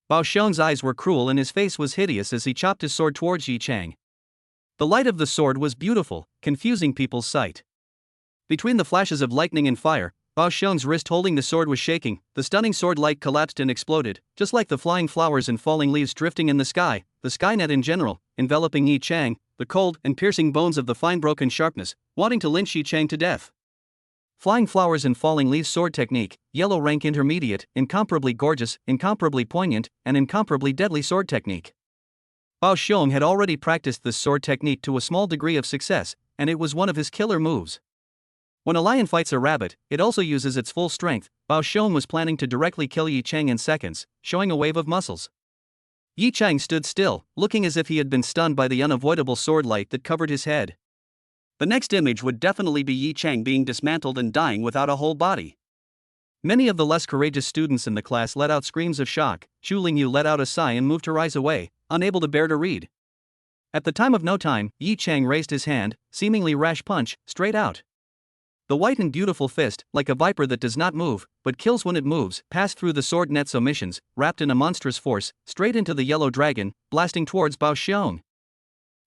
Bao Xiong's eyes were cruel and his face was hideous as he chopped his sword towards Yi Chang. The light of the sword was beautiful, confusing people's sight. Between the flashes of lightning and fire, Bao Xiong's wrist holding the sword was shaking, the stunning sword light collapsed and exploded, just like the flying flowers and falling leaves drifting in the Skynet in general, enveloping Yi Chang, the cold and piercing bones of the fine broken sharpness, wanting to lynch Yi Chang to death. Flying flowers and falling leaves sword technique, yellow rank intermediate, incomparably gorgeous, incomparably poignant, and incomparably deadly sword technique. Bao Xiong had already practiced this sword technique to a small degree of success, and it was one of his killer moves. When a lion fights a rabbit, it also uses its full strength. Bao Xiong was planning to directly kill Yi Chang in seconds, showing a wave of muscles. Yi Chang stood still, looking as if he had been stunned by the unavoidable sword light that covered his head. The next image would definitely be Yi Chang being dismantled and dying without a whole body. Many of the less courageous students in the class let out screams of shock. Chu Lingyu let out a sigh and moved her eyes away, unable to bear to read. At the time of no time, Yi Chang raised his hand, seemingly rash punch, straight out. The white and beautiful fist, like a viper that does not move, but kills when it moves, passed through the sword net's omissions, wrapped in a monstrous force, straight into the yellow dragon, blasting towards Bao Xiong.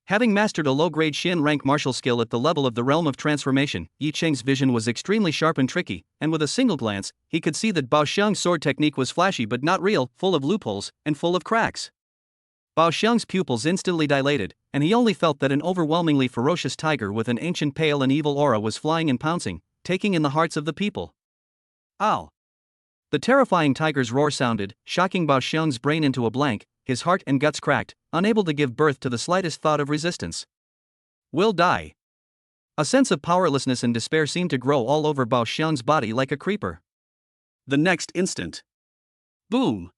Having mastered a low-grade Shin rank martial skill at the level of the realm of transformation, Yi Cheng's vision was extremely sharp and tricky, and with a single glance, he could see that Bao Xiang's sword technique was flashy but not real, full of loopholes, and full of cracks. Bao Xiang's pupils instantly dilated, and he only felt that an overwhelmingly ferocious tiger with an ancient pale and evil aura was flying and pouncing, taking in the hearts of the people. Ow! The terrifying tiger's roar sounded, shocking Bao Xiang's brain into a blank, his heart and guts cracked, unable to give birth to the slightest thought of resistance. Will die. A sense of powerlessness and despair seemed to grow all over Bao Xiang's body like a creeper. The next instant. Boom!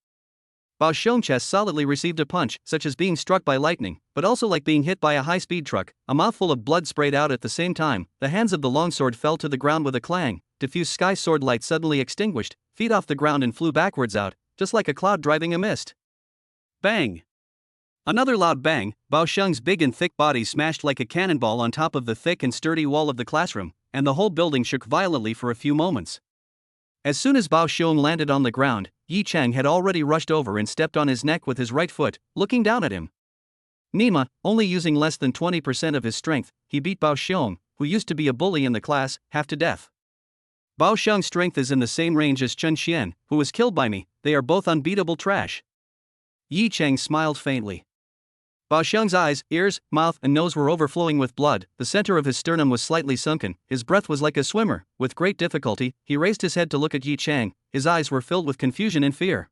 Bao Xiang's chest solidly received a punch, such as being struck by lightning, but also like being hit by a high-speed truck. A mouthful of blood sprayed out at the same time. The hands of the longsword fell to the ground with a clang. Diffuse sky sword light suddenly extinguished, feet off the ground and flew backwards out, just like a cloud driving a mist. Bang! Another loud bang. Bao Xiang's big and thick body smashed like a cannonball on top of the thick and sturdy wall of the classroom, and the whole building shook violently for a few moments. As soon as Bao Xiang landed on the ground, Yi Cheng had already rushed over and stepped on his neck with his right foot, looking down at him. Nima, only using less than 20% of his strength, he beat Bao Xiang, who used to be a bully in the class, half to death. Bao Xiang's strength is in the same range as Chen Xian, who was killed by me. They are both unbeatable trash. Yi Cheng smiled faintly. Bao Xiang's eyes, ears, mouth, and nose were overflowing with blood. The center of his sternum was slightly sunken. His breath was like a swimmer. With great difficulty, he raised his head to look at Yi Cheng. His eyes were filled with confusion and fear.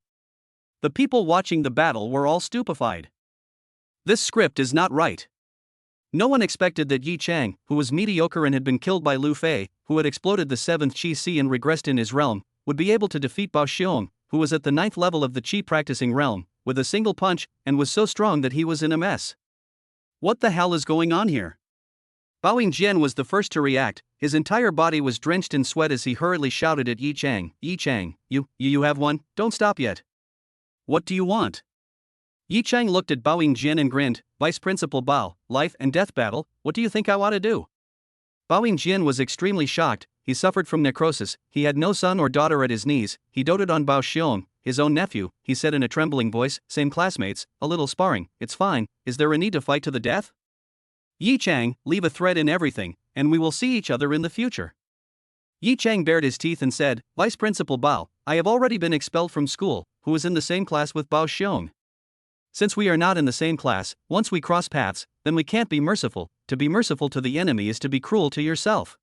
The people watching the battle were all stupefied. This script is not right. No one expected that Yi Cheng, who was mediocre and had been killed by Lu Fei, who had exploded the 7th Qi Si and regressed in his realm, would be able to defeat Bao Xiang, who was at the 9th level of the Qi practicing realm, with a single punch, and was so strong that he was in a mess. What the hell is going on here? Bao Yingjian was the first to react. His entire body was drenched in sweat as he hurriedly shouted at Yi Cheng, "Yi Cheng, you have won, don't stop yet." What do you want? Yi Cheng looked at Bao Yingjian and grinned, "Vice Principal Bao, life and death battle, what do you think I want to do?" Bao Yingjian was extremely shocked. He suffered from necrosis, he had no son or daughter at his knees, he doted on Bao Xiang, his own nephew. He said in a trembling voice, "Same classmates, a little sparring, it's fine, is there a need to fight to the death?" "Yi Cheng, leave a thread in everything, and we will see each other in the future." Yi Cheng bared his teeth and said, "Vice Principal Bao, I have already been expelled from school, who is in the same class with Bao Xiang. Since we are not in the same class, once we cross paths, then we can't be merciful. To be merciful to the enemy is to be cruel to yourself."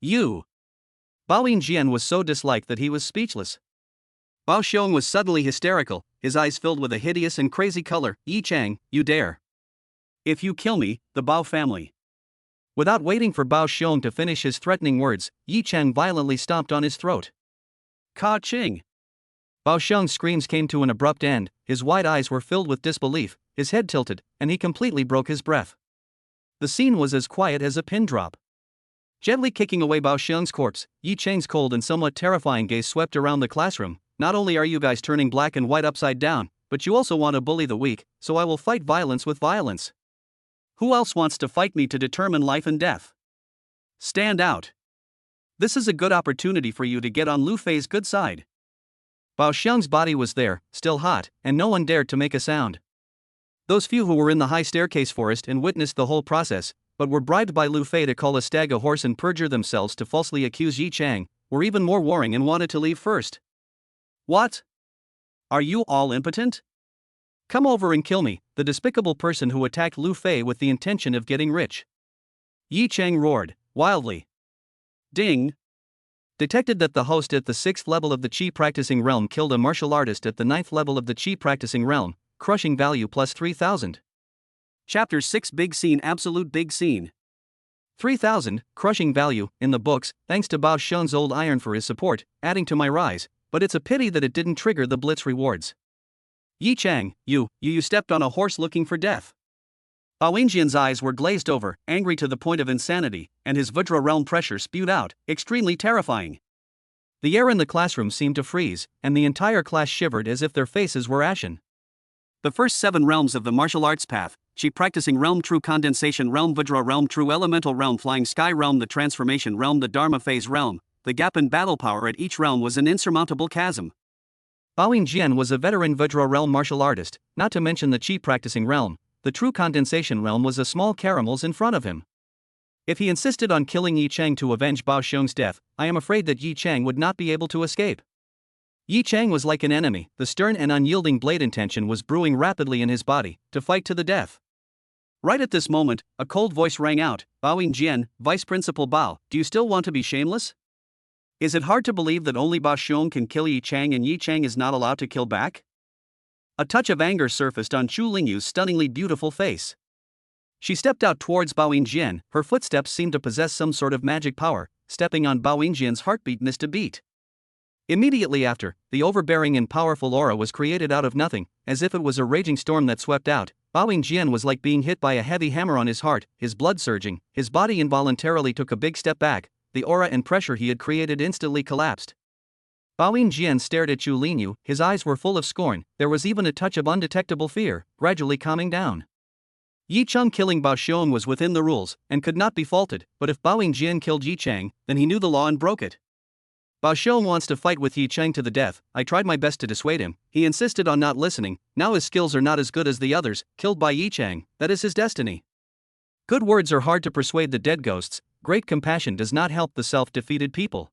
"You." Bao Yingjian was so disliked that he was speechless. Bao Xiang was suddenly hysterical, his eyes filled with a hideous and crazy color. "Yi Cheng, you dare. If you kill me, the Bao family." Without waiting for Bao Xiang to finish his threatening words, Yi Cheng violently stomped on his throat. Ka-ching! Bao Xiang's screams came to an abrupt end, his wide eyes were filled with disbelief, his head tilted, and he completely broke his breath. The scene was as quiet as a pin drop. Gently kicking away Bao Xiang's corpse, Yi Cheng's cold and somewhat terrifying gaze swept around the classroom. "Not only are you guys turning black and white upside down, but you also want to bully the weak, so I will fight violence with violence. Who else wants to fight me to determine life and death? Stand out. This is a good opportunity for you to get on Lu Fei's good side." Bao Xiang's body was there, still hot, and no one dared to make a sound. Those few who were in the high staircase forest and witnessed the whole process, but were bribed by Lu Fei to call a stag a horse and perjure themselves to falsely accuse Yi Cheng, were even more warring and wanted to leave first. "What? Are you all impotent? Come over and kill me, the despicable person who attacked Lu Fei with the intention of getting rich." Yi Cheng roared, wildly. Ding! Detected that the host at the 6th level of the Qi practicing realm killed a martial artist at the 9th level of the Qi practicing realm, crushing value plus 3,000. Chapter 6 Big Scene Absolute Big Scene. 3,000, crushing value, in the books, thanks to Bao Xiang's old iron for his support, adding to my rise, but it's a pity that it didn't trigger the blitz rewards. "Yi Cheng, you stepped on a horse looking for death." Bao Yingjian's eyes were glazed over, angry to the point of insanity, and his Vajra realm pressure spewed out, extremely terrifying. The air in the classroom seemed to freeze, and the entire class shivered as if their faces were ashen. The first 7 realms of the martial arts path, Qi practicing realm, true condensation realm, Vajra realm, true elemental realm, flying sky realm, the transformation realm, the Dharma phase realm, the gap in battle power at each realm was an insurmountable chasm. Bao Yingjian was a veteran Vajra realm martial artist, not to mention the Qi practicing realm, the true condensation realm was a small caramels in front of him. If he insisted on killing Yi Chang to avenge Bao Xiong's death, I am afraid that Yi Chang would not be able to escape. Yi Chang was like an enemy, the stern and unyielding blade intention was brewing rapidly in his body, to fight to the death. Right at this moment, a cold voice rang out, Bao Jian, Vice Principal Bao, do you still want to be shameless? Is it hard to believe that only Bao Xiong can kill Yi Chang and Yi Chang is not allowed to kill back? A touch of anger surfaced on Chu Lingyu's stunningly beautiful face. She stepped out towards Bao Jian, her footsteps seemed to possess some sort of magic power, stepping on Bao Jian's heartbeat missed a beat. Immediately after, the overbearing and powerful aura was created out of nothing, as if it was a raging storm that swept out. Bao Jian was like being hit by a heavy hammer on his heart, his blood surging, his body involuntarily took a big step back, the aura and pressure he had created instantly collapsed. Bao Jian stared at Chu Lingyu, his eyes were full of scorn, there was even a touch of undetectable fear, gradually calming down. Yi Chang killing Bao Xiong was within the rules, and could not be faulted, but if Bao Jian killed Yi Chang, then he knew the law and broke it. Bao Xiong wants to fight with Yi Chang to the death, I tried my best to dissuade him, he insisted on not listening, now his skills are not as good as the others, killed by Yi Chang, that is his destiny. Good words are hard to persuade the dead ghosts, great compassion does not help the self-defeated people.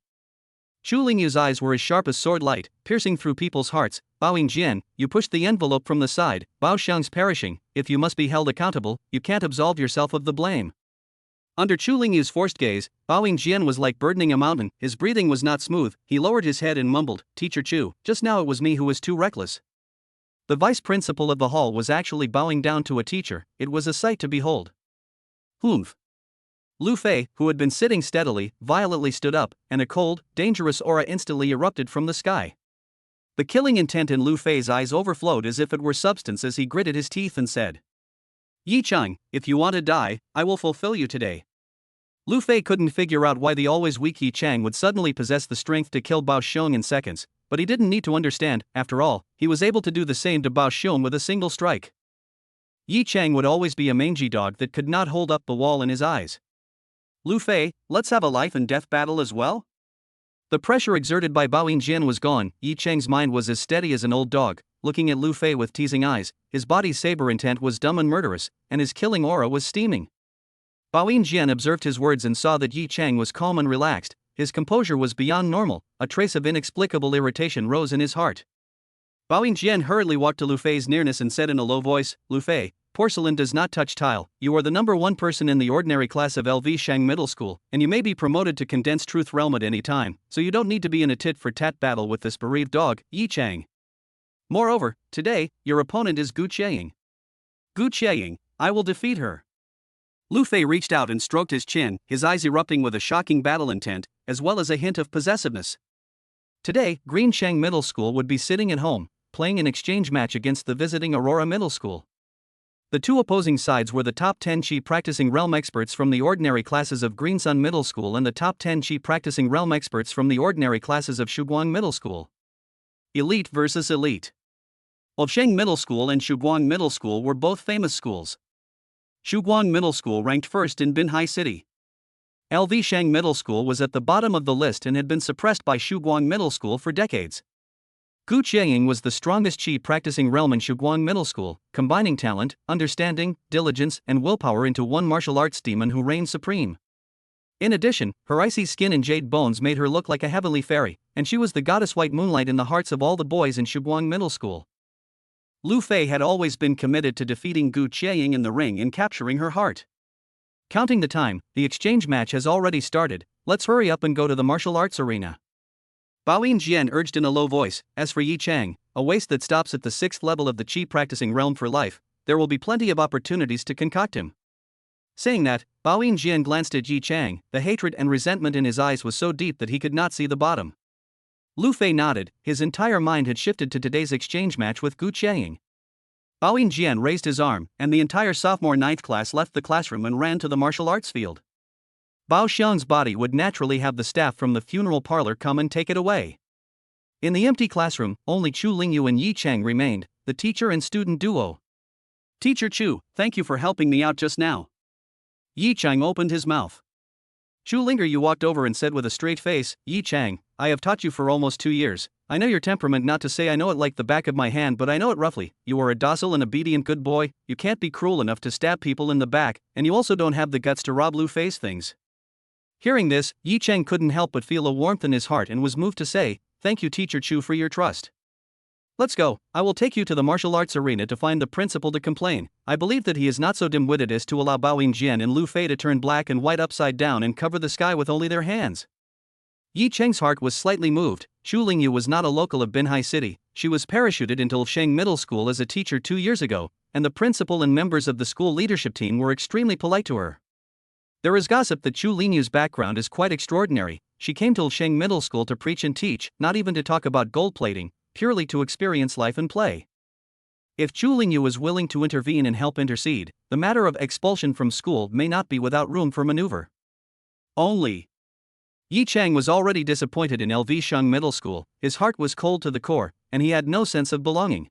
Chu Lingyu's eyes were as sharp as sword light, piercing through people's hearts. Bao Jian, you pushed the envelope from the side, Bao Xiong's perishing, if you must be held accountable, you can't absolve yourself of the blame. Under Chu Lingyu's forced gaze, Bao Jian was like burdening a mountain, his breathing was not smooth, he lowered his head and mumbled, Teacher Chu, just now it was me who was too reckless. The vice principal of the hall was actually bowing down to a teacher, it was a sight to behold. Humph. Lu Fei, who had been sitting steadily, violently stood up, and a cold, dangerous aura instantly erupted from the sky. The killing intent in Lu Fei's eyes overflowed as if it were substance as he gritted his teeth and said, Yi Chang, if you want to die, I will fulfill you today. Lu Fei couldn't figure out why the always weak Yi Chang would suddenly possess the strength to kill Bao Xiong in seconds, but he didn't need to understand, after all, he was able to do the same to Bao Xiong with a single strike. Yi Chang would always be a mangy dog that could not hold up the wall in his eyes. Lu Fei, let's have a life and death battle as well? The pressure exerted by Bao Jian was gone, Yi Chang's mind was as steady as an old dog, looking at Lu Fei with teasing eyes, his body's saber intent was dumb and murderous, and his killing aura was steaming. Bao Jian observed his words and saw that Yi Chang was calm and relaxed, his composure was beyond normal, a trace of inexplicable irritation rose in his heart. Bao Jian hurriedly walked to Lu Fei's nearness and said in a low voice, Lu Fei, porcelain does not touch tile, you are the #1 person in the ordinary class of LV Shang Middle School, and you may be promoted to Condensed Truth Realm at any time, so you don't need to be in a tit-for-tat battle with this bereaved dog, Yi Chang. Moreover, today, your opponent is Gu Qieying. Gu Qieying, I will defeat her. Lu Fei reached out and stroked his chin, his eyes erupting with a shocking battle intent, as well as a hint of possessiveness. Today, Green Shang Middle School would be sitting at home, playing an exchange match against the visiting Aurora Middle School. The two opposing sides were the top 10 Qi practicing realm experts from the ordinary classes of Green Sun Middle School and the top 10 Qi practicing realm experts from the ordinary classes of Shuguang Middle School. Elite versus elite. Shang Middle School and Shuguang Middle School were both famous schools. Shuguang Middle School ranked first in Binhai City. LV Shang Middle School was at the bottom of the list and had been suppressed by Shuguang Middle School for decades. Gu Qieying was the strongest Qi practicing realm in Shuguang Middle School, combining talent, understanding, diligence, and willpower into one martial arts demon who reigned supreme. In addition, her icy skin and jade bones made her look like a heavenly fairy, and she was the goddess White Moonlight in the hearts of all the boys in Shuguang Middle School. Lu Fei had always been committed to defeating Gu Qieying in the ring and capturing her heart. Counting the time, the exchange match has already started, let's hurry up and go to the martial arts arena. Bao Jian urged in a low voice, as for Yi Chang, a waste that stops at the 6th level of the Qi practicing realm for life, there will be plenty of opportunities to concoct him. Saying that, Bao Jian glanced at Yi Chang, the hatred and resentment in his eyes was so deep that he could not see the bottom. Lu Fei nodded, his entire mind had shifted to today's exchange match with Gu Qieying. Bao Jian raised his arm, and the entire sophomore 9th class left the classroom and ran to the martial arts field. Bao Xiong's body would naturally have the staff from the funeral parlor come and take it away. In the empty classroom, only Chu Lingyu and Yi Chang remained, the teacher and student duo. Teacher Chu, thank you for helping me out just now. Yi Chang opened his mouth. Chu Lingyu walked over and said with a straight face, Yi Chang, I have taught you for almost 2 years. I know your temperament, not to say I know it like the back of my hand, but I know it roughly. You are a docile and obedient good boy, you can't be cruel enough to stab people in the back, and you also don't have the guts to rob Lu Fei's things. Hearing this, Yi Cheng couldn't help but feel a warmth in his heart and was moved to say, "Thank you, Teacher Chu, for your trust. Let's go, I will take you to the martial arts arena to find the principal to complain. I believe that he is not so dim-witted as to allow Bao Yingjian and Lu Fei to turn black and white upside down and cover the sky with only their hands." Yi Cheng's heart was slightly moved. Xu Lingyu was not a local of Binhai City. She was parachuted into Lsheng Middle School as a teacher 2 years ago, and the principal and members of the school leadership team were extremely polite to her. There is gossip that Xu Lingyu's background is quite extraordinary. She came to Lsheng Middle School to preach and teach, not even to talk about gold plating, purely to experience life and play. If Xu Lingyu is willing to intervene and help intercede, the matter of expulsion from school may not be without room for maneuver. Only Yi Cheng was already disappointed in LV Sheng Middle School. His heart was cold to the core, and he had no sense of belonging.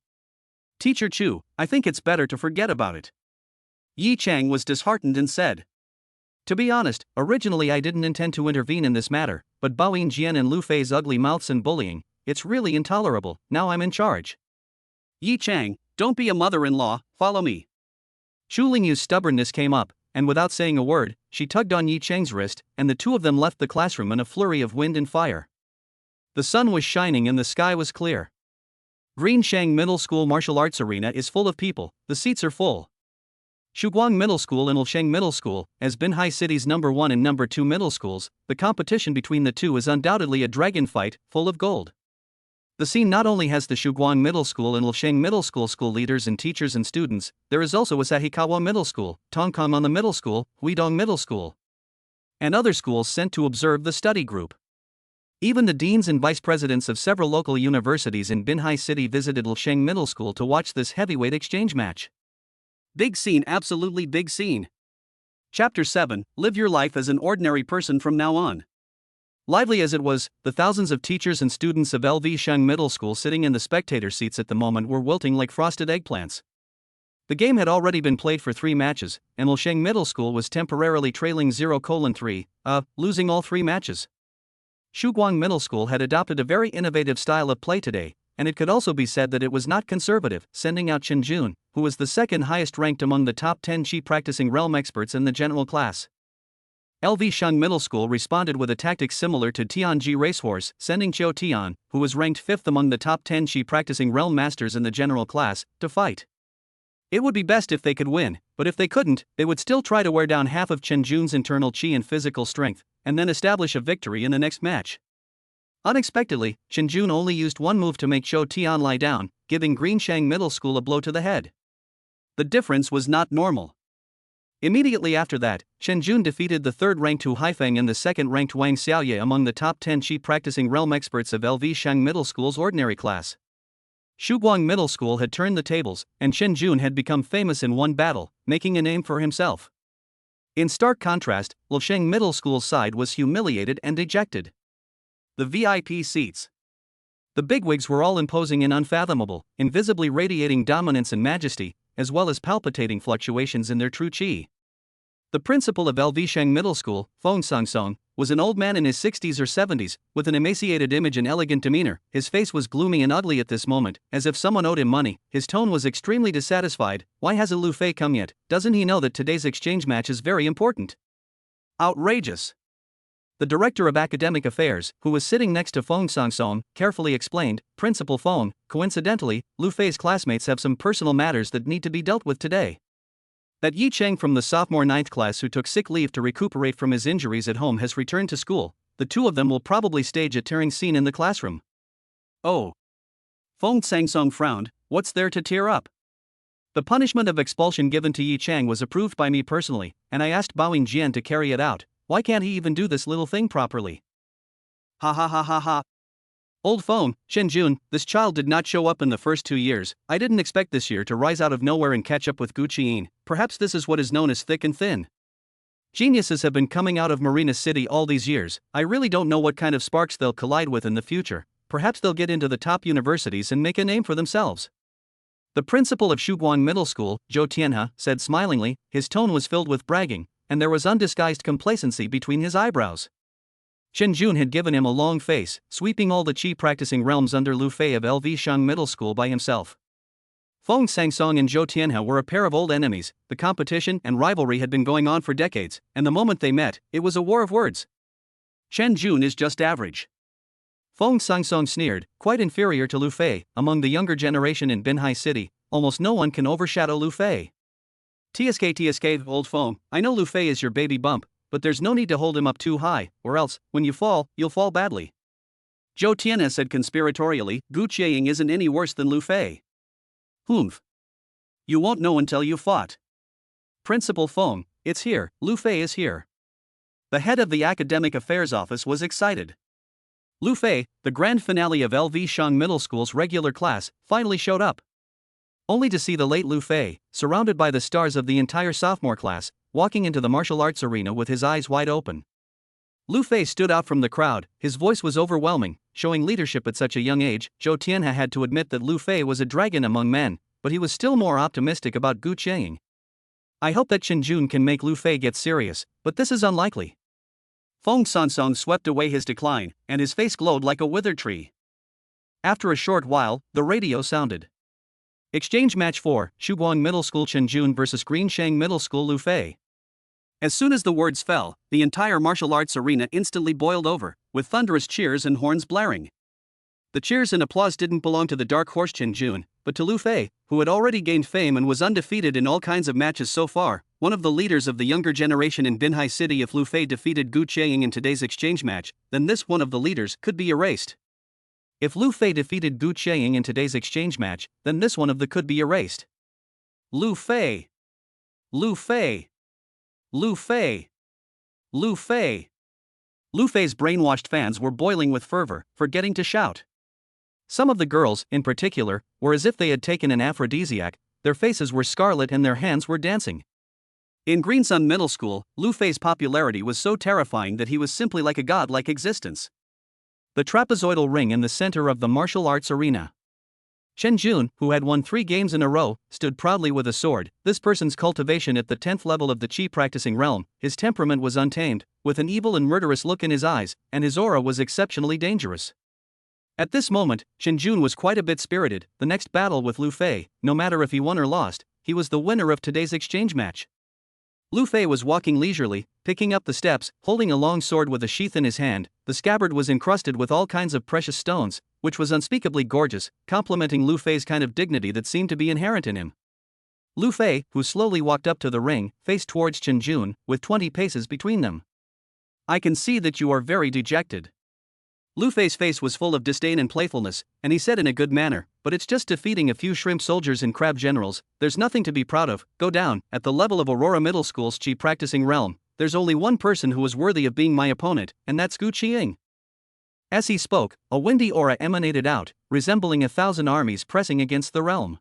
"Teacher Chu, I think it's better to forget about it." Yi Cheng was disheartened and said, "To be honest, originally I didn't intend to intervene in this matter, but Bao Yingjian and Lu Fei's ugly mouths and bullying, it's really intolerable. Now I'm in charge." "Yi Cheng, don't be a mother-in-law, follow me." Xu Lingyu's stubbornness came up, and without saying a word, she tugged on Yi Cheng's wrist, and the two of them left the classroom in a flurry of wind and fire. The sun was shining and the sky was clear. Green Sheng Middle School Martial Arts Arena is full of people, the seats are full. Shuguang Middle School and Lsheng Middle School, as Binhai City's number 1 and number 2 middle schools, the competition between the two is undoubtedly a dragon fight, full of gold. The scene not only has the Shuguang Middle School and Lsheng Middle School school leaders and teachers and students, there is also Asahikawa Middle School, Tongkang on the Middle School, Huidong Middle School, and other schools sent to observe the study group. Even the deans and vice presidents of several local universities in Binhai City visited Lsheng Middle School to watch this heavyweight exchange match. Big scene, absolutely big scene. Chapter 7, Live your life as an ordinary person from now on. Lively as it was, the thousands of teachers and students of LV Sheng Middle School sitting in the spectator seats at the moment were wilting like frosted eggplants. The game had already been played for 3 matches, and Lsheng Middle School was temporarily trailing 0:3, losing all 3 matches. Shuguang Middle School had adopted a very innovative style of play today, and it could also be said that it was not conservative, sending out Chen Jun, who was the second highest ranked among the top 10 Qi practicing realm experts in the general class. LV Sheng Middle School responded with a tactic similar to Tianji Racehorse, sending Qiu Tian, who was ranked 5th among the top 10 Qi practicing realm masters in the general class, to fight. It would be best if they could win, but if they couldn't, they would still try to wear down half of Chen Jun's internal Qi and physical strength, and then establish a victory in the next match. Unexpectedly, Chen Jun only used one move to make Qiu Tian lie down, giving Green Sheng Middle School a blow to the head. The difference was not normal. Immediately after that, Chen Jun defeated the 3rd-ranked Hu Haifeng and the 2nd-ranked Wang Xiaoye among the top 10 Qi practicing realm experts of LV Sheng Middle School's ordinary class. Shuguang Middle School had turned the tables, and Chen Jun had become famous in one battle, making a name for himself. In stark contrast, Lsheng Middle School's side was humiliated and dejected. The VIP seats. The bigwigs were all imposing and unfathomable, invisibly radiating dominance and majesty, as well as palpitating fluctuations in their true qi. The principal of LV Sheng Middle School, Feng Songsong, was an old man in his 60s or 70s, with an emaciated image and elegant demeanor. His face was gloomy and ugly at this moment, as if someone owed him money. His tone was extremely dissatisfied. "Why hasn't Lu Fei come yet? Doesn't he know that today's exchange match is very important?" Outrageous. The director of academic affairs, who was sitting next to Feng Songsong, carefully explained, "Principal Feng, coincidentally, Lu Fei's classmates have some personal matters that need to be dealt with today. That Yi Cheng from the sophomore 9th class who took sick leave to recuperate from his injuries at home has returned to school. The two of them will probably stage a tearing scene in the classroom." "Oh." Feng Songsong frowned. "What's there to tear up?" "The punishment of expulsion given to Yi Cheng was approved by me personally, and I asked Bao Yingjian to carry it out. Why can't he even do this little thing properly?" "Ha ha ha ha ha. Old Feng, Chen Jun, this child did not show up in the first 2 years. I didn't expect this year to rise out of nowhere and catch up with Gu Qiyin. Perhaps this is what is known as thick and thin. Geniuses have been coming out of Marina City all these years. I really don't know what kind of sparks they'll collide with in the future. Perhaps they'll get into the top universities and make a name for themselves." The principal of Shuguang Middle School, Zhou Tianhe, said smilingly. His tone was filled with bragging, and there was undisguised complacency between his eyebrows. Chen Jun had given him a long face, sweeping all the chi practicing realms under Lu Fei of LV Shang Middle School by himself. Feng Sangsong and Zhou Tianhe were a pair of old enemies. The competition and rivalry had been going on for decades, and the moment they met, it was a war of words. Chen Jun is just average. Feng Sangsong sneered, quite inferior to Lu Fei. Among the younger generation in Binhai City, almost no one can overshadow Lu Fei. TSK, old Feng, I know Lu Fei is your baby bump, but there's no need to hold him up too high, or else, when you fall, you'll fall badly. Zhou Tianhe said conspiratorially, Gu Qieying isn't any worse than Lu Fei. Humph. You won't know until you fought. Principal Feng, it's here, Lu Fei is here. The head of the Academic Affairs Office was excited. Lu Fei, the grand finale of LV Shang Middle School's regular class, finally showed up. Only to see the late Lu Fei, surrounded by the stars of the entire sophomore class, walking into the martial arts arena with his eyes wide open. Lu Fei stood out from the crowd, his voice was overwhelming, showing leadership at such a young age. Zhou Tianhe had to admit that Lu Fei was a dragon among men, but he was still more optimistic about Gu Qieying. I hope that Chen Jun can make Lu Fei get serious, but this is unlikely. Feng Sansong swept away his decline, and his face glowed like a withered tree. After a short while, the radio sounded. Exchange match 4, Shuguang Middle School Chen Jun vs Greenshang Middle School Lu Fei. As soon as the words fell, the entire martial arts arena instantly boiled over, with thunderous cheers and horns blaring. The cheers and applause didn't belong to the dark horse Chen Jun, but to Lu Fei, who had already gained fame and was undefeated in all kinds of matches so far, one of the leaders of the younger generation in Binhai City. If Lu Fei defeated Gu Qieying in today's exchange match, then this one of the leaders could be erased. If Lu Fei defeated Gu Qieying in today's exchange match, then this one of the could be erased. Lu Fei! Lu Fei! Lu Fei! Lu Fei! Lu Fei's brainwashed fans were boiling with fervor, forgetting to shout. Some of the girls, in particular, were as if they had taken an aphrodisiac, their faces were scarlet and their hands were dancing. In Greensun Middle School, Lu Fei's popularity was so terrifying that he was simply like a god-like existence. The trapezoidal ring in the center of the martial arts arena. Chen Jun, who had won 3 games in a row, stood proudly with a sword. This person's cultivation at the 10th level of the chi practicing realm, his temperament was untamed, with an evil and murderous look in his eyes, and his aura was exceptionally dangerous. At this moment, Chen Jun was quite a bit spirited. The next battle with Lu Fei, no matter if he won or lost, he was the winner of today's exchange match. Lu Fei was walking leisurely, picking up the steps, holding a long sword with a sheath in his hand. The scabbard was encrusted with all kinds of precious stones, which was unspeakably gorgeous, complementing Lu Fei's kind of dignity that seemed to be inherent in him. Lu Fei, who slowly walked up to the ring, faced towards Chen Jun, with 20 paces between them. I can see that you are very dejected. Lu Fei's face was full of disdain and playfulness, and he said in a good manner, but it's just defeating a few shrimp soldiers and crab generals, there's nothing to be proud of. Go down. At the level of Aurora Middle School's chi practicing realm, there's only one person who is worthy of being my opponent, and that's Gu Qieying. As he spoke, a windy aura emanated out, resembling 1,000 armies pressing against the realm.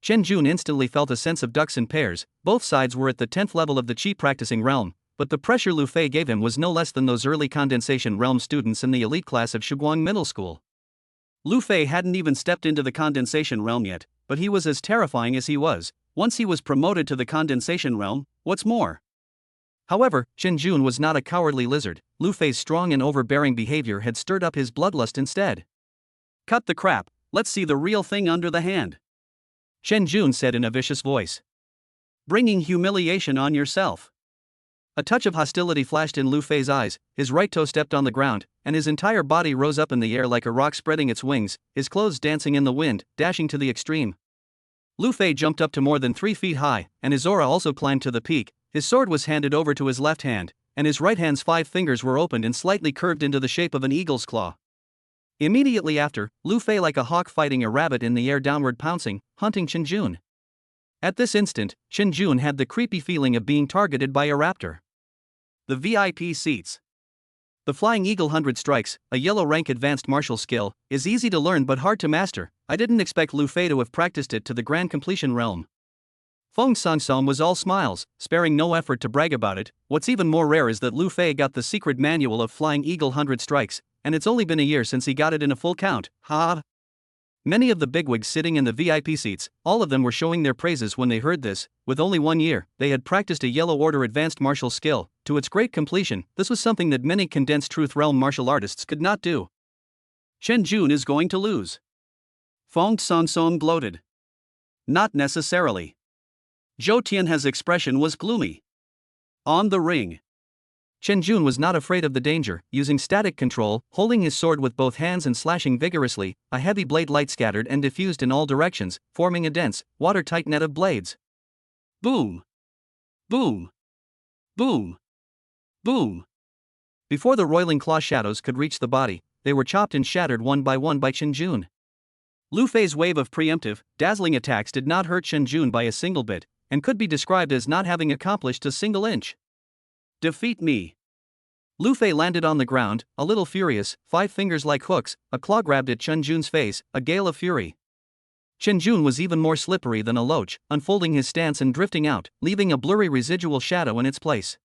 Chen Jun instantly felt a sense of ducks in pairs. Both sides were at the 10th level of the chi practicing realm, but the pressure Lu Fei gave him was no less than those early condensation realm students in the elite class of Shuguang Middle School. Lu Fei hadn't even stepped into the condensation realm yet, but he was as terrifying as he was. Once he was promoted to the condensation realm, what's more? However, Chen Jun was not a cowardly lizard. Lu Fei's strong and overbearing behavior had stirred up his bloodlust instead. Cut the crap, let's see the real thing under the hand, Chen Jun said in a vicious voice. Bringing humiliation on yourself. A touch of hostility flashed in Lu Fei's eyes, his right toe stepped on the ground, and his entire body rose up in the air like a rock spreading its wings, his clothes dancing in the wind, dashing to the extreme. Lu Fei jumped up to more than 3 feet high, and his aura also climbed to the peak. His sword was handed over to his left hand, and his right hand's 5 fingers were opened and slightly curved into the shape of an eagle's claw. Immediately after, Lu Fei like a hawk fighting a rabbit in the air downward pouncing, hunting Chen Jun. At this instant, Chen Jun had the creepy feeling of being targeted by a raptor. The VIP seats. The Flying Eagle 100 Strikes, a yellow rank advanced martial skill, is easy to learn but hard to master. I didn't expect Lu Fei to have practiced it to the grand completion realm. Feng Sangsong was all smiles, sparing no effort to brag about it. What's even more rare is that Lu Fei got the secret manual of Flying Eagle 100 Strikes, and it's only been a year since he got it in a full count. Ha! Many of the bigwigs sitting in the VIP seats, all of them were showing their praises when they heard this. With only 1 year, they had practiced a Yellow Order advanced martial skill to its great completion. This was something that many condensed truth realm martial artists could not do. Chen Jun is going to lose. Fong Song gloated. Not necessarily. Zhou Tianhe's expression was gloomy. On the ring, Chen Jun was not afraid of the danger, using static control, holding his sword with both hands and slashing vigorously. A heavy blade light scattered and diffused in all directions, forming a dense, watertight net of blades. Boom! Boom! Boom! Boom! Before the roiling claw shadows could reach the body, they were chopped and shattered one by Chen Jun. Lu Fei's wave of preemptive, dazzling attacks did not hurt Chen Jun by a single bit, and could be described as not having accomplished a single inch. Defeat me. Lu Fei landed on the ground, a little furious, 5 fingers like hooks, a claw grabbed at Chen Jun's face, a gale of fury. Chen Jun was even more slippery than a loach, unfolding his stance and drifting out, leaving a blurry residual shadow in its place.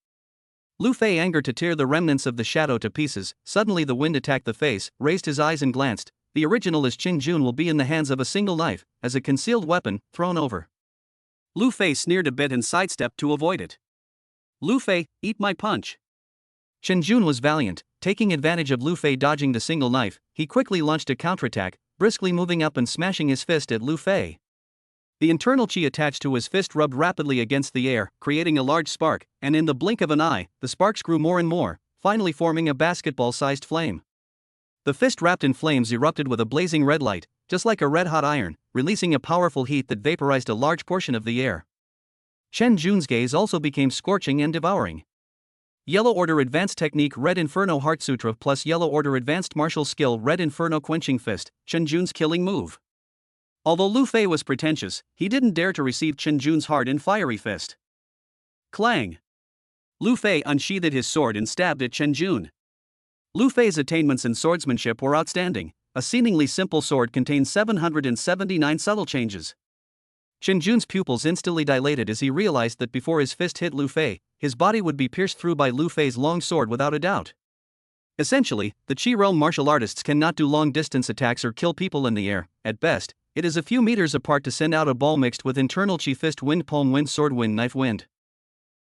Lu Fei angered to tear the remnants of the shadow to pieces. Suddenly the wind attacked the face, raised his eyes and glanced. The original as Chen Jun will be in the hands of a single knife, as a concealed weapon, thrown over. Lu Fei sneered a bit and sidestepped to avoid it. Lu Fei, eat my punch. Chen Jun was valiant. Taking advantage of Lu Fei dodging the single knife, he quickly launched a counterattack, briskly moving up and smashing his fist at Lu Fei. The internal chi attached to his fist rubbed rapidly against the air, creating a large spark, and in the blink of an eye, the sparks grew more and more, finally forming a basketball-sized flame. The fist wrapped in flames erupted with a blazing red light, just like a red-hot iron, releasing a powerful heat that vaporized a large portion of the air. Chen Jun's gaze also became scorching and devouring. Yellow Order Advanced Technique Red Inferno Heart Sutra plus Yellow Order Advanced Martial Skill Red Inferno Quenching Fist, Chen Jun's killing move. Although Lu Fei was pretentious, he didn't dare to receive Chen Jun's hard and fiery fist. Clang! Lu Fei unsheathed his sword and stabbed at Chen Jun. Lu Fei's attainments in swordsmanship were outstanding. A seemingly simple sword contained 779 subtle changes. Chen Jun's pupils instantly dilated as he realized that before his fist hit Lu Fei, his body would be pierced through by Lu Fei's long sword without a doubt. Essentially, the Chi realm martial artists cannot do long-distance attacks or kill people in the air. At best, it is a few meters apart to send out a ball mixed with internal Chi fist wind palm wind sword wind knife wind.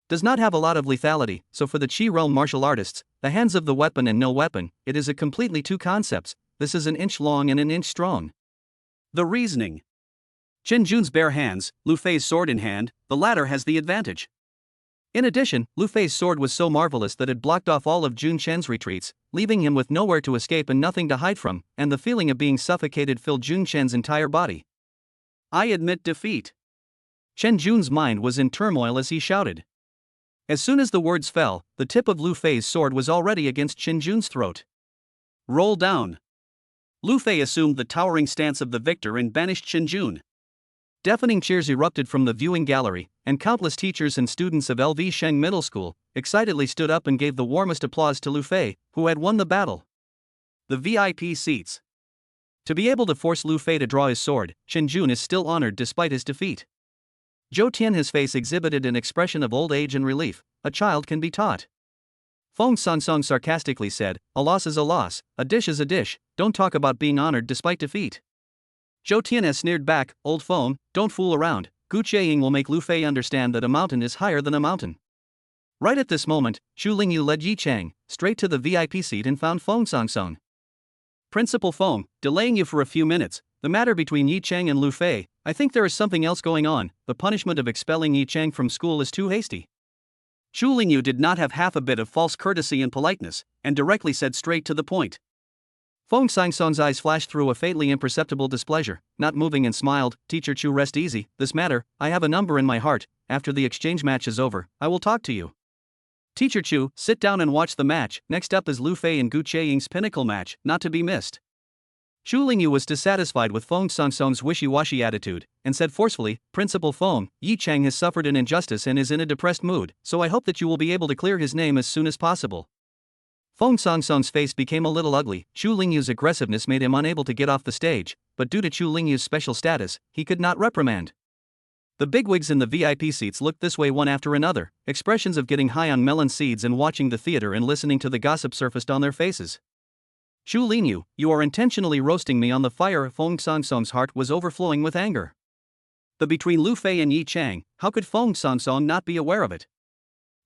Does not have a lot of lethality, so for the Chi realm martial artists, the hands of the weapon and no weapon, it is a completely two concepts. This is an inch long and an inch strong. The reasoning. Chen Jun's bare hands, Lu Fei's sword in hand, the latter has the advantage. In addition, Lu Fei's sword was so marvelous that it blocked off all of Jun Chen's retreats, leaving him with nowhere to escape and nothing to hide from, and the feeling of being suffocated filled Jun Chen's entire body. I admit defeat. Chen Jun's mind was in turmoil as he shouted. As soon as the words fell, the tip of Lu Fei's sword was already against Chen Jun's throat. Roll down. Lu Fei assumed the towering stance of the victor and banished Chen Jun. Deafening cheers erupted from the viewing gallery, and countless teachers and students of LV Sheng Middle School excitedly stood up and gave the warmest applause to Lu Fei, who had won the battle. The VIP seats. To be able to force Lu Fei to draw his sword, Chen Jun is still honored despite his defeat. Zhou Tianhe's face exhibited an expression of old age and relief. A child can be taught. Fong Song sarcastically said, a loss is a loss, a dish is a dish, don't talk about being honored despite defeat. Zhou Tianhe sneered back, old Fong, don't fool around, Gu Qieying will make Lu Fei understand that a mountain is higher than a mountain. Right at this moment, Xu Lingyu led Yi Chang straight to the VIP seat and found Fong Song. Principal Fong, delaying you for a few minutes, the matter between Yi Chang and Lu Fei, I think there is something else going on. The punishment of expelling Yi Chang from school is too hasty. Xu Lingyu did not have half a bit of false courtesy and politeness, and directly said straight to the point. Fong Song's eyes flashed through a faintly imperceptible displeasure, not moving and smiled, Teacher Chu, rest easy, this matter, I have a number in my heart, after the exchange match is over, I will talk to you. Teacher Chu, sit down and watch the match. Next up is Lu Fei and Gu Qieying's pinnacle match, not to be missed. Xu Lingyu was dissatisfied with Fong Song's wishy-washy attitude, and said forcefully, Principal Fong, Yi Chang has suffered an injustice and is in a depressed mood, so I hope that you will be able to clear his name as soon as possible. Fong Song's face became a little ugly. Xu Lingyu's aggressiveness made him unable to get off the stage, but due to Xu Lingyu's special status, he could not reprimand. The bigwigs in the VIP seats looked this way one after another, expressions of getting high on melon seeds and watching the theater and listening to the gossip surfaced on their faces. Shu Linyu, you are intentionally roasting me on the fire. Feng Sangsong's heart was overflowing with anger. The between Lu Fei and Yi Chang, how could Feng Sangsong not be aware of it?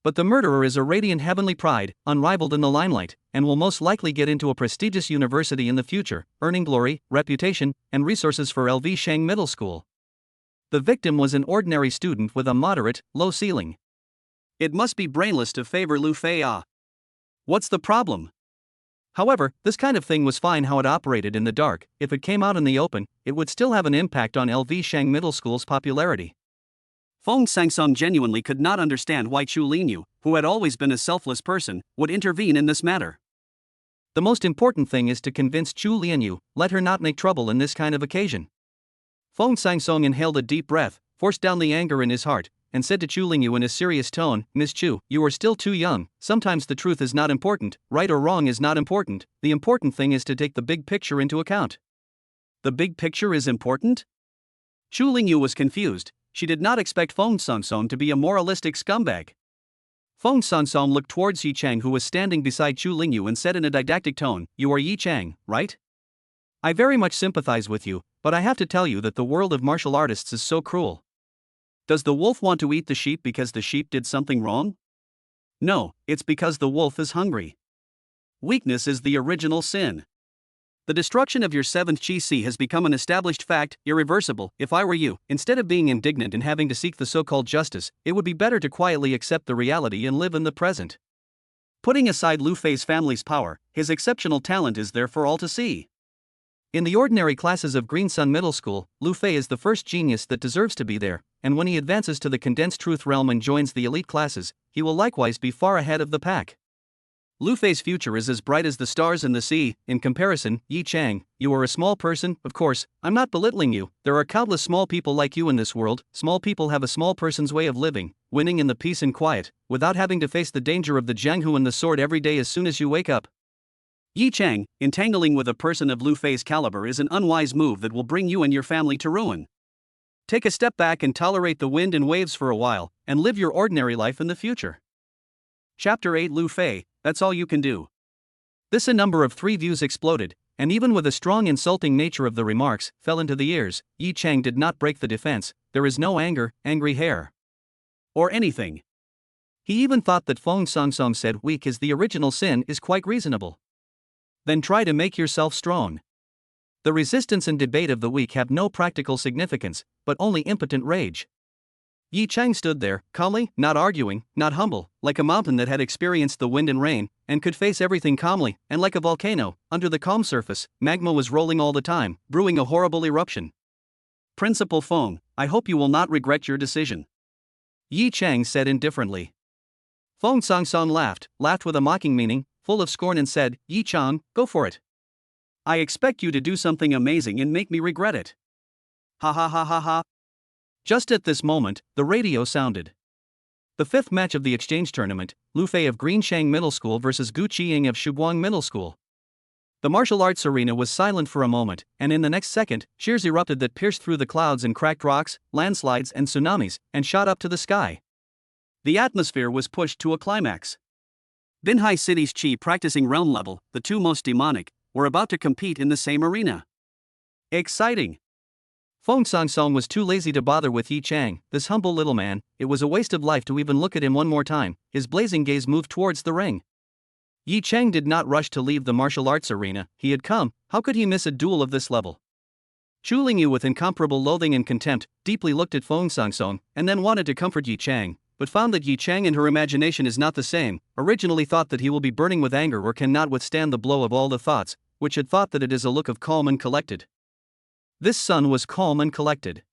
But the murderer is a radiant heavenly pride, unrivaled in the limelight, and will most likely get into a prestigious university in the future, earning glory, reputation, and resources for LV Shang Middle School. The victim was an ordinary student with a moderate, low ceiling. It must be brainless to favor Lu Fei. What's the problem? However, this kind of thing was fine how it operated in the dark. If it came out in the open, it would still have an impact on LV Shang Middle School's popularity. Feng Sangsong genuinely could not understand why Chu Linyu, who had always been a selfless person, would intervene in this matter. The most important thing is to convince Chu Lianyu, let her not make trouble in this kind of occasion. Feng Sangsong inhaled a deep breath, forced down the anger in his heart, and said to Chu Linyu in a serious tone, Miss Chu, you are still too young. Sometimes the truth is not important, right or wrong is not important, the important thing is to take the big picture into account. The big picture is important? Chu Linyu was confused. She did not expect Feng Sangsong to be a moralistic scumbag. Feng Sangsong looked towards Yi Chang, who was standing beside Chu Linyu, and said in a didactic tone, you are Yi Chang, right? I very much sympathize with you, but I have to tell you that the world of martial artists is so cruel. Does the wolf want to eat the sheep because the sheep did something wrong? No, it's because the wolf is hungry. Weakness is the original sin. The destruction of your seventh chi has become an established fact, irreversible. If I were you, instead of being indignant and having to seek the so-called justice, it would be better to quietly accept the reality and live in the present. Putting aside Lu Fei's family's power, his exceptional talent is there for all to see. In the ordinary classes of Green Sun Middle School, Lu Fei is the first genius that deserves to be there, and when he advances to the condensed truth realm and joins the elite classes, he will likewise be far ahead of the pack. Lu Fei's future is as bright as the stars in the sea. In comparison, Yi Chang, you are a small person. Of course, I'm not belittling you. There are countless small people like you in this world. Small people have a small person's way of living, winning in the peace and quiet, without having to face the danger of the Jianghu and the sword every day as soon as you wake up. Yi Chang, entangling with a person of Lu Fei's caliber is an unwise move that will bring you and your family to ruin. Take a step back and tolerate the wind and waves for a while, and live your ordinary life in the future. Chapter 8 Lu Fei, that's all you can do. This a number of 3 views exploded, and even with the strong insulting nature of the remarks, fell into the ears. Yi Chang did not break the defense. There is no anger, angry hair, or anything. He even thought that Feng Sangsong said weak is the original sin is quite reasonable. Then try to make yourself strong. The resistance and debate of the weak have no practical significance, but only impotent rage. Yi Chang stood there, calmly, not arguing, not humble, like a mountain that had experienced the wind and rain, and could face everything calmly, and like a volcano, under the calm surface, magma was rolling all the time, brewing a horrible eruption. Principal Feng, I hope you will not regret your decision, Yi Chang said indifferently. Feng Sangsong laughed with a mocking meaning, full of scorn, and said, Yi Chang, go for it. I expect you to do something amazing and make me regret it. Ha ha ha ha ha. Just at this moment, the radio sounded. The 5th match of the exchange tournament, Lu Fei of Greenshang Middle School versus Gu Qiying of Shuguang Middle School. The martial arts arena was silent for a moment, and in the next second, cheers erupted that pierced through the clouds and cracked rocks, landslides and tsunamis, and shot up to the sky. The atmosphere was pushed to a climax. Binhai City's Chi practicing realm level, the 2 most demonic, were about to compete in the same arena. Exciting! Feng Sangsong was too lazy to bother with Yi Chang, this humble little man. It was a waste of life to even look at him one more time. His blazing gaze moved towards the ring. Yi Chang did not rush to leave the martial arts arena. He had come, how could he miss a duel of this level? Chu Lingyu, with incomparable loathing and contempt, deeply looked at Feng Sangsong, and then wanted to comfort Yi Chang, but found that Yi Chang and her imagination is not the same. Originally thought that he will be burning with anger or cannot withstand the blow of all the thoughts, which had thought that it is a look of calm and collected. This son was calm and collected.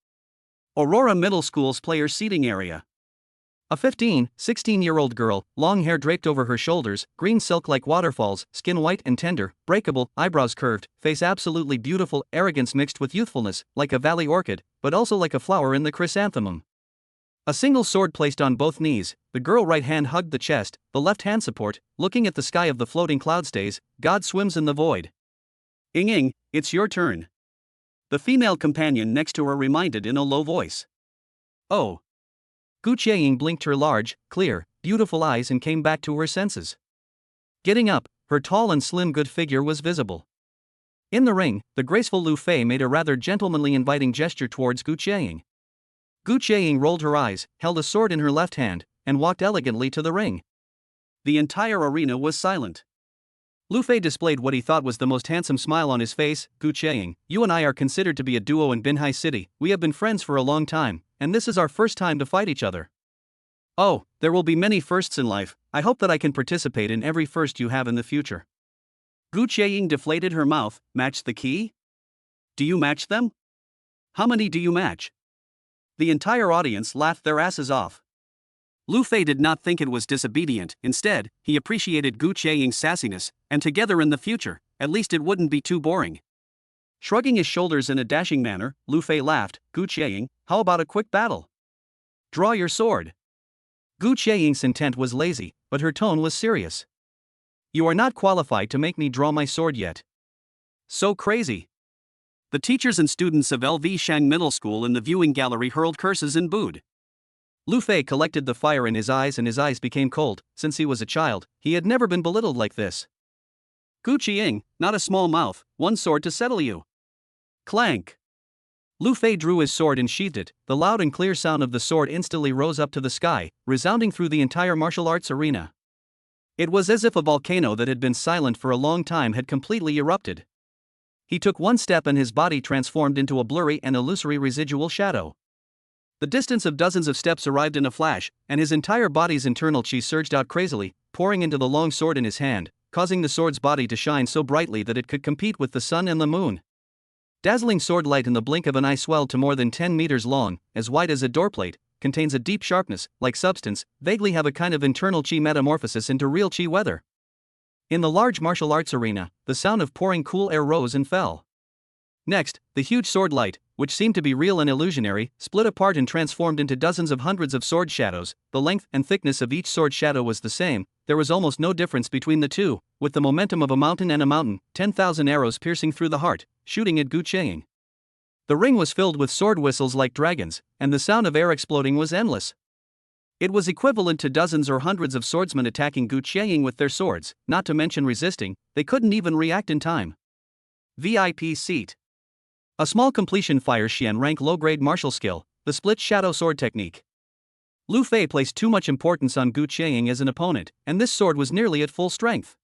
Aurora Middle School's player seating area. A 16-year-old girl, long hair draped over her shoulders, green silk like waterfalls, skin white and tender, breakable, eyebrows curved, face absolutely beautiful, arrogance mixed with youthfulness, like a valley orchid, but also like a flower in the chrysanthemum. A single sword placed on both knees, the girl right hand hugged the chest, the left hand support, looking at the sky of the floating cloud stays, God swims in the void. Ing, it's your turn. The female companion next to her reminded in a low voice. Oh. Gu Qiaying blinked her large, clear, beautiful eyes and came back to her senses. Getting up, her tall and slim good figure was visible. In the ring, the graceful Lu Fei made a rather gentlemanly inviting gesture towards Gu Qiaying. Gu Qiaying rolled her eyes, held a sword in her left hand, and walked elegantly to the ring. The entire arena was silent. Lu Fei displayed what he thought was the most handsome smile on his face. Gu Qiaying, you and I are considered to be a duo in Binhai City. We have been friends for a long time, and this is our first time to fight each other. Oh, there will be many firsts in life. I hope that I can participate in every first you have in the future. Gu Qiaying deflated her mouth. Match the key? Do you match them? How many do you match? The entire audience laughed their asses off. Lu Fei did not think it was disobedient. Instead, he appreciated Gu Qiaying's sassiness, and together in the future, at least it wouldn't be too boring. Shrugging his shoulders in a dashing manner, Lu Fei laughed. Gu Qiaying, how about a quick battle? Draw your sword. Gu Qiaying's intent was lazy, but her tone was serious. You are not qualified to make me draw my sword yet. So crazy. The teachers and students of LV Shang Middle School in the viewing gallery hurled curses and booed. Lu Fei collected the fire in his eyes and his eyes became cold. Since he was a child, he had never been belittled like this. Gu Qiaying, not a small mouth, one sword to settle you. Clank. Lu Fei drew his sword and sheathed it. The loud and clear sound of the sword instantly rose up to the sky, resounding through the entire martial arts arena. It was as if a volcano that had been silent for a long time had completely erupted. He took one step and his body transformed into a blurry and illusory residual shadow. The distance of dozens of steps arrived in a flash, and his entire body's internal chi surged out crazily, pouring into the long sword in his hand, causing the sword's body to shine so brightly that it could compete with the sun and the moon. Dazzling sword light in the blink of an eye swelled to more than 10 meters long, as wide as a doorplate, contains a deep sharpness, like substance, vaguely have a kind of internal chi metamorphosis into real chi weather. In the large martial arts arena, the sound of pouring cool air rose and fell. Next, the huge sword light, which seemed to be real and illusionary, split apart and transformed into dozens of hundreds of sword shadows. The length and thickness of each sword shadow was the same, there was almost no difference between the two, with the momentum of a mountain and a mountain, 10,000 arrows piercing through the heart, shooting at Gu Qiaying. The ring was filled with sword whistles like dragons, and the sound of air exploding was endless. It was equivalent to dozens or hundreds of swordsmen attacking Gu Qiaying with their swords, not to mention resisting. They couldn't even react in time. VIP seat. A small completion fire Xian rank low-grade martial skill, the split shadow sword technique. Lu Fei placed too much importance on Gu Qiaying as an opponent, and this sword was nearly at full strength.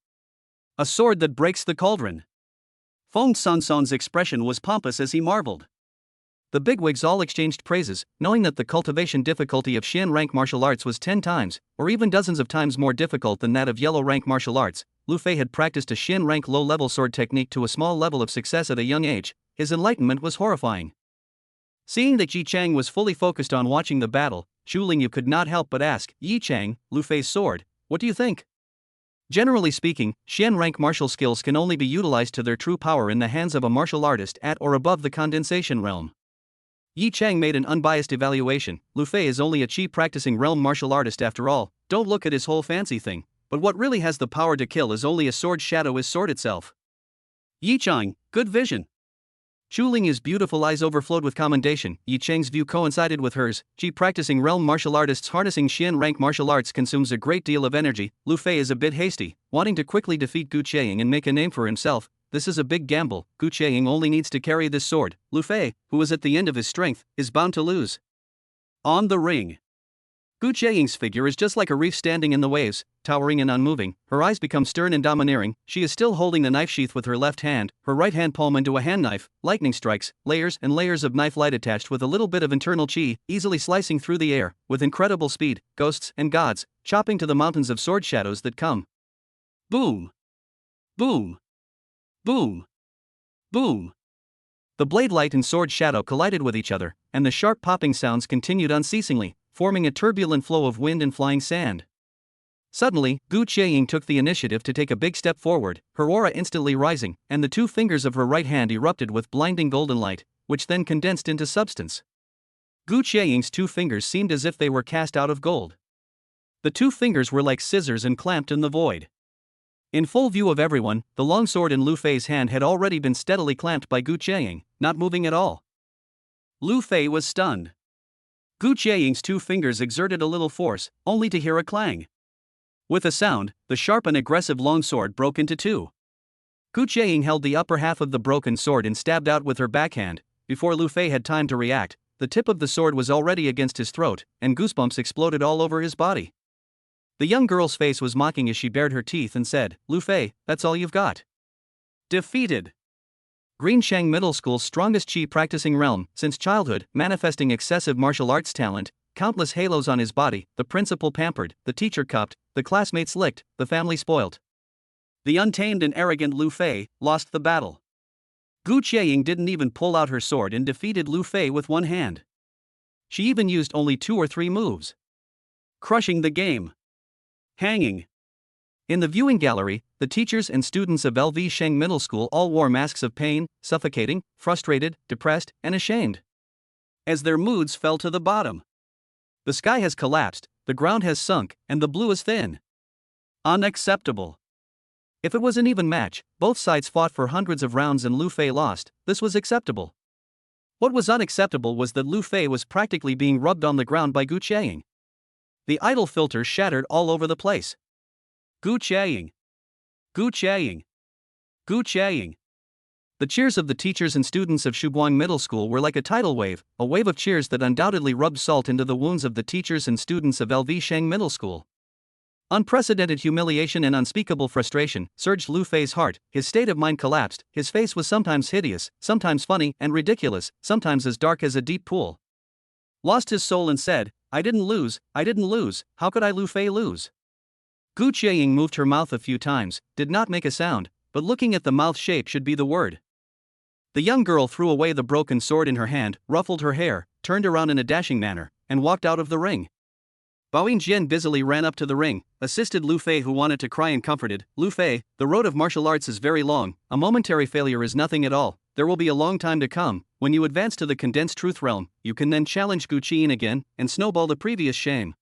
A sword that breaks the cauldron. Feng Sanson's expression was pompous as he marveled. The bigwigs all exchanged praises, knowing that the cultivation difficulty of Xian rank martial arts was 10 times, or even dozens of times more difficult than that of yellow rank martial arts. Lu Fei had practiced a Xian rank low-level sword technique to a small level of success at a young age. His enlightenment was horrifying. Seeing that Yi Chang was fully focused on watching the battle, Zhu Lingyu could not help but ask, Yi Chang, Lu Fei's sword, what do you think? Generally speaking, Xian rank martial skills can only be utilized to their true power in the hands of a martial artist at or above the condensation realm. Yi Chang made an unbiased evaluation. Lu Fei is only a chi practicing realm martial artist after all. Don't look at his whole fancy thing, but what really has the power to kill is only a sword shadow is sword itself. Yi Chang, good vision. Zhu Lingyu's beautiful eyes overflowed with commendation. Yi Chang's view coincided with hers. Chi practicing realm martial artists harnessing Xian rank martial arts consumes a great deal of energy. Lu Fei is a bit hasty, wanting to quickly defeat Gu Qiaying and make a name for himself. This is a big gamble. Gu Qiaying only needs to carry this sword. Lu Fei, who is at the end of his strength, is bound to lose. On the ring. Gu Qiaying's figure is just like a reef standing in the waves, towering and unmoving. Her eyes become stern and domineering. She is still holding the knife sheath with her left hand, her right hand palm into a hand knife. Lightning strikes, layers and layers of knife light attached with a little bit of internal chi, easily slicing through the air, with incredible speed, ghosts and gods, chopping to the mountains of sword shadows that come. Boom! Boom! Boom! Boom! The blade light and sword shadow collided with each other, and the sharp popping sounds continued unceasingly, forming a turbulent flow of wind and flying sand. Suddenly, Gu Qiaying took the initiative to take a big step forward, her aura instantly rising, and the two fingers of her right hand erupted with blinding golden light, which then condensed into substance. Gu Qiaying's two fingers seemed as if they were cast out of gold. The two fingers were like scissors and clamped in the void. In full view of everyone, the long sword in Lu Fei's hand had already been steadily clamped by Gu Qiaying, not moving at all. Lu Fei was stunned. Gu Qiaying's two fingers exerted a little force, only to hear a clang. With a sound, the sharp and aggressive longsword broke into two. Gu Qiaying held the upper half of the broken sword and stabbed out with her backhand. Before Lu Fei had time to react, the tip of the sword was already against his throat, and goosebumps exploded all over his body. The young girl's face was mocking as she bared her teeth and said, "Lu Fei, that's all you've got." Defeated. Green Shang Middle School's strongest chi practicing realm, since childhood, manifesting excessive martial arts talent, countless halos on his body, the principal pampered, the teacher cupped, the classmates licked, the family spoilt. The untamed and arrogant Lu Fei lost the battle. Gu Qiaying didn't even pull out her sword and defeated Lu Fei with one hand. She even used only 2 or 3 moves. Crushing the game. Hanging. In the viewing gallery, the teachers and students of LV Sheng Middle School all wore masks of pain, suffocating, frustrated, depressed, and ashamed. As their moods fell to the bottom. The sky has collapsed, the ground has sunk, and the blue is thin. Unacceptable. If it was an even match, both sides fought for hundreds of rounds and Lu Fei lost, this was acceptable. What was unacceptable was that Lu Fei was practically being rubbed on the ground by Gu Qiaying. The idle filter shattered all over the place. Gu Qiaying. Gu Qiaying. Gu Qiaying. The cheers of the teachers and students of Shuguang Middle School were like a tidal wave, a wave of cheers that undoubtedly rubbed salt into the wounds of the teachers and students of LV Sheng Middle School. Unprecedented humiliation and unspeakable frustration surged Lu Fei's heart, his state of mind collapsed, his face was sometimes hideous, sometimes funny and ridiculous, sometimes as dark as a deep pool. Lost his soul and said, I didn't lose, how could I Lu Fei lose? Gu Qiaying moved her mouth a few times, did not make a sound, but looking at the mouth shape should be the word. The young girl threw away the broken sword in her hand, ruffled her hair, turned around in a dashing manner, and walked out of the ring. Bao Yingjian busily ran up to the ring, assisted Lu Fei who wanted to cry and comforted, Lu Fei, the road of martial arts is very long, a momentary failure is nothing at all, there will be a long time to come, when you advance to the condensed truth realm, you can then challenge Gu Qiaying again, and snowball the previous shame.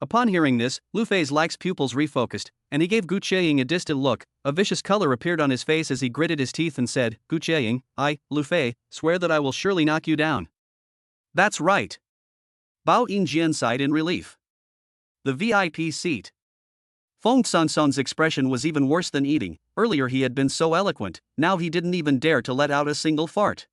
Upon hearing this, Lu Fei's lax pupils refocused, and he gave Gu Qiaying a distant look, a vicious color appeared on his face as he gritted his teeth and said, Gu Qiaying, I, Lu Fei, swear that I will surely knock you down. That's right. Bao Yingjian sighed in relief. The VIP seat. Feng Sanson's expression was even worse than eating, earlier he had been so eloquent, now he didn't even dare to let out a single fart.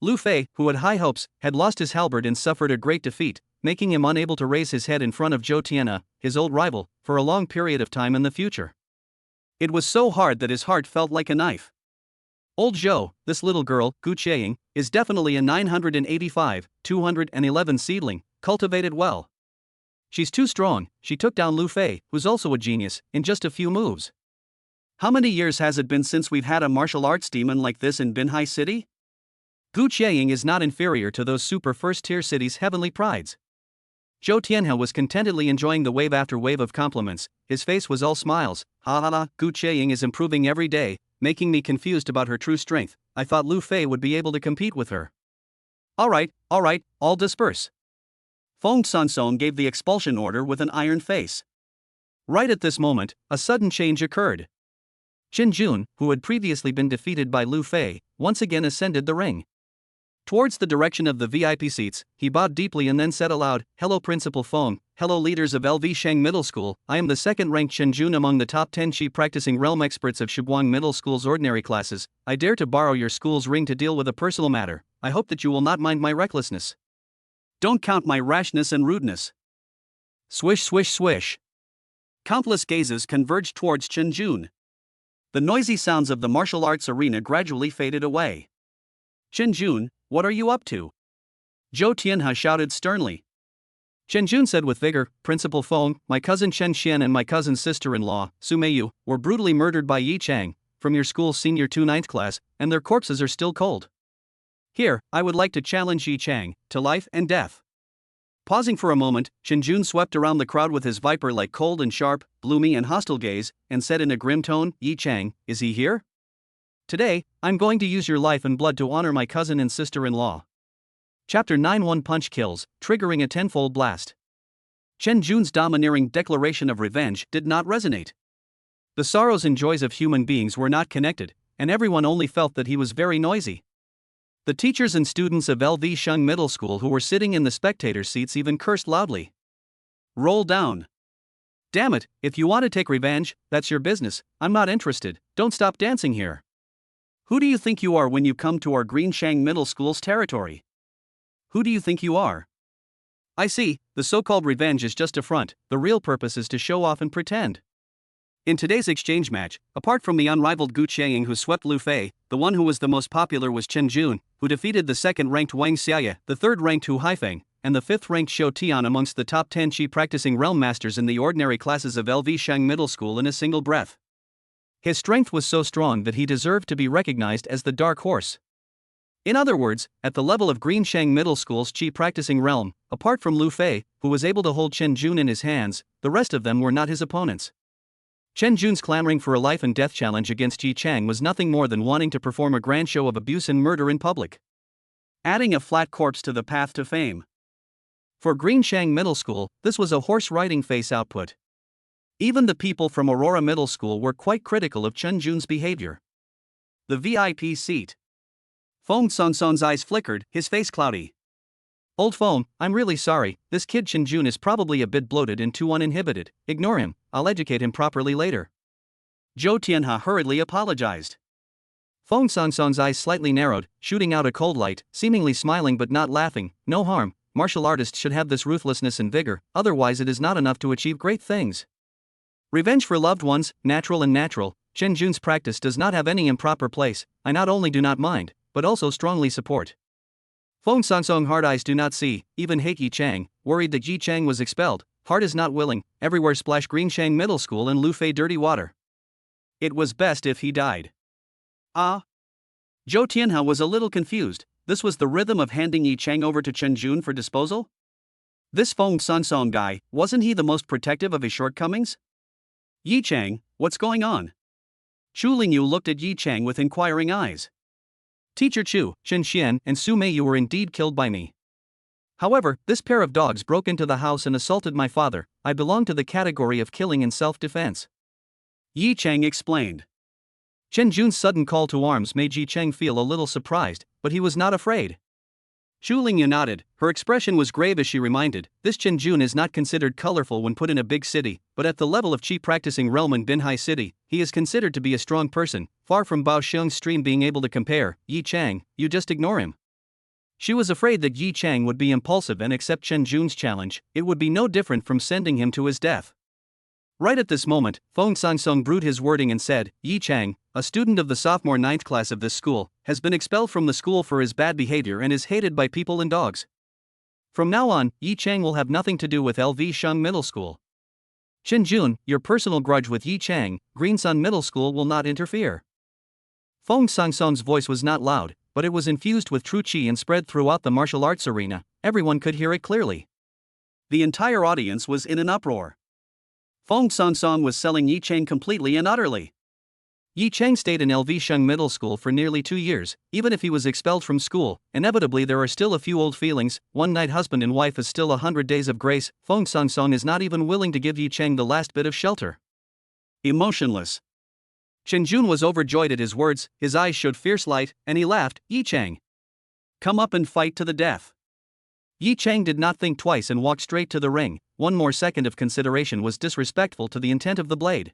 Lu Fei, who had high hopes, had lost his halberd and suffered a great defeat, making him unable to raise his head in front of Zhou Tianhe, his old rival, for a long period of time in the future. It was so hard that his heart felt like a knife. Old Zhou, this little girl, Gu Qiaying, is definitely a 985, 211 seedling, cultivated well. She's too strong, she took down Lu Fei, who's also a genius, in just a few moves. How many years has it been since we've had a martial arts demon like this in Binhai City? Gu Qiaying is not inferior to those super first-tier cities' heavenly prides. Zhou Tianhe was contentedly enjoying the wave after wave of compliments, his face was all smiles, ha ha ha, Gu Qiaying is improving every day, making me confused about her true strength, I thought Lu Fei would be able to compete with her. Alright, all disperse. Feng Sanson gave the expulsion order with an iron face. Right at this moment, a sudden change occurred. Qin Jun, who had previously been defeated by Lu Fei, once again ascended the ring. Towards the direction of the VIP seats, he bowed deeply and then said aloud, Hello Principal Feng, hello leaders of LV Sheng Middle School, I am the second-ranked Qin Jun among the top 10 Qi practicing realm experts of Shuguang Middle School's ordinary classes, I dare to borrow your school's ring to deal with a personal matter, I hope that you will not mind my recklessness. Don't count my rashness and rudeness. Swish swish swish. Countless gazes converged towards Qin Jun. The noisy sounds of the martial arts arena gradually faded away. Qin Jun, what are you up to? Zhou Tianhe shouted sternly. Qin Jun said with vigor, Principal Feng, my cousin Chen Xian and my cousin's sister-in-law, Su Meiyu, were brutally murdered by Yi Chang, from your school's senior 2 9th class, and their corpses are still cold. Here, I would like to challenge Yi Chang, to life and death. Pausing for a moment, Qin Jun swept around the crowd with his viper-like cold and sharp, gloomy and hostile gaze, and said in a grim tone, Yi Chang, is he here? Today, I'm going to use your life and blood to honor my cousin and sister-in-law. Chapter 9 One punch kills, triggering a tenfold blast. Qin Jun's domineering declaration of revenge did not resonate. The sorrows and joys of human beings were not connected, and everyone only felt that he was very noisy. The teachers and students of LV Sheng Middle School who were sitting in the spectator seats even cursed loudly. Roll down. Damn it, if you want to take revenge, that's your business, I'm not interested, don't stop dancing here. Who do you think you are when you come to our Greenshang Middle School's territory? Who do you think you are? I see, the so-called revenge is just a front, the real purpose is to show off and pretend. In today's exchange match, apart from the unrivaled Gu Qianying who swept Lu Fei, the one who was the most popular was Chen Jun, who defeated the second-ranked Wang Xiaye, the third-ranked Hu Haifeng, and the fifth-ranked Xiao Tian amongst the top 10 Qi practicing realm masters in the ordinary classes of LV Shang Middle School in a single breath. His strength was so strong that he deserved to be recognized as the dark horse. In other words, at the level of Greenshang Middle School's Qi practicing realm, apart from Lu Fei, who was able to hold Chen Jun in his hands, the rest of them were not his opponents. Chen Jun's clamoring for a life and death challenge against Yi Chang was nothing more than wanting to perform a grand show of abuse and murder in public, adding a flat corpse to the path to fame. For Greenshang Middle School, this was a horse-riding face output. Even the people from Aurora Middle School were quite critical of Chen Jun's behavior. The VIP seat. Feng Sonson's eyes flickered, his face cloudy. Old Feng, I'm really sorry, this kid Chen Jun is probably a bit bloated and too uninhibited, ignore him, I'll educate him properly later. Zhou Tianhe hurriedly apologized. Feng Sonson's eyes slightly narrowed, shooting out a cold light, seemingly smiling but not laughing, no harm, martial artists should have this ruthlessness and vigor, otherwise it is not enough to achieve great things. Revenge for loved ones, natural, Chen Jun's practice does not have any improper place, I not only do not mind, but also strongly support. Feng Sansong hard eyes do not see, even hate Yi Chang, worried that Yi Chang was expelled, heart is not willing, everywhere splash Greenshang Middle School and Lu Fei dirty water. It was best if he died. Ah? Zhou Tianhe was a little confused, this was the rhythm of handing Yi Chang over to Chen Jun for disposal? This Feng Sansong guy, wasn't he the most protective of his shortcomings? Yi Chang, what's going on? Chu Lingyu looked at Yi Chang with inquiring eyes. Teacher Chu, Chen Xian, and Su Mei, you were indeed killed by me. However, this pair of dogs broke into the house and assaulted my father, I belong to the category of killing in self-defense. Yi Chang explained. Chen Jun's sudden call to arms made Yi Chang feel a little surprised, but he was not afraid. Chu Lingyu nodded, her expression was grave as she reminded, this Chen Jun is not considered colorful when put in a big city, but at the level of Qi practicing realm in Binhai City, he is considered to be a strong person, far from Bao Xiong's stream being able to compare. Yi Chang, you just ignore him. She was afraid that Yi Chang would be impulsive and accept Chen Jun's challenge, it would be no different from sending him to his death. Right at this moment, Feng Sansong brewed his wording and said, Yi Chang, a student of the sophomore 9th class of this school, has been expelled from the school for his bad behavior and is hated by people and dogs. From now on, Yi Chang will have nothing to do with LV Shang Middle School. Chen Jun, your personal grudge with Yi Chang, Green Sun Middle School will not interfere. Feng Sansong's voice was not loud, but it was infused with true qi and spread throughout the martial arts arena, everyone could hear it clearly. The entire audience was in an uproar. Feng Sansong was selling Yi Chang completely and utterly. Yi Chang stayed in LV Sheng Middle School for nearly 2 years, even if he was expelled from school, inevitably there are still a few old feelings, one night husband and wife is still 100 days of grace, Feng Sansong is not even willing to give Yi Chang the last bit of shelter. Emotionless. Chen Jun was overjoyed at his words, his eyes showed fierce light, and he laughed, Yi Chang, come up and fight to the death. Yi Chang did not think twice and walked straight to the ring, one more second of consideration was disrespectful to the intent of the blade.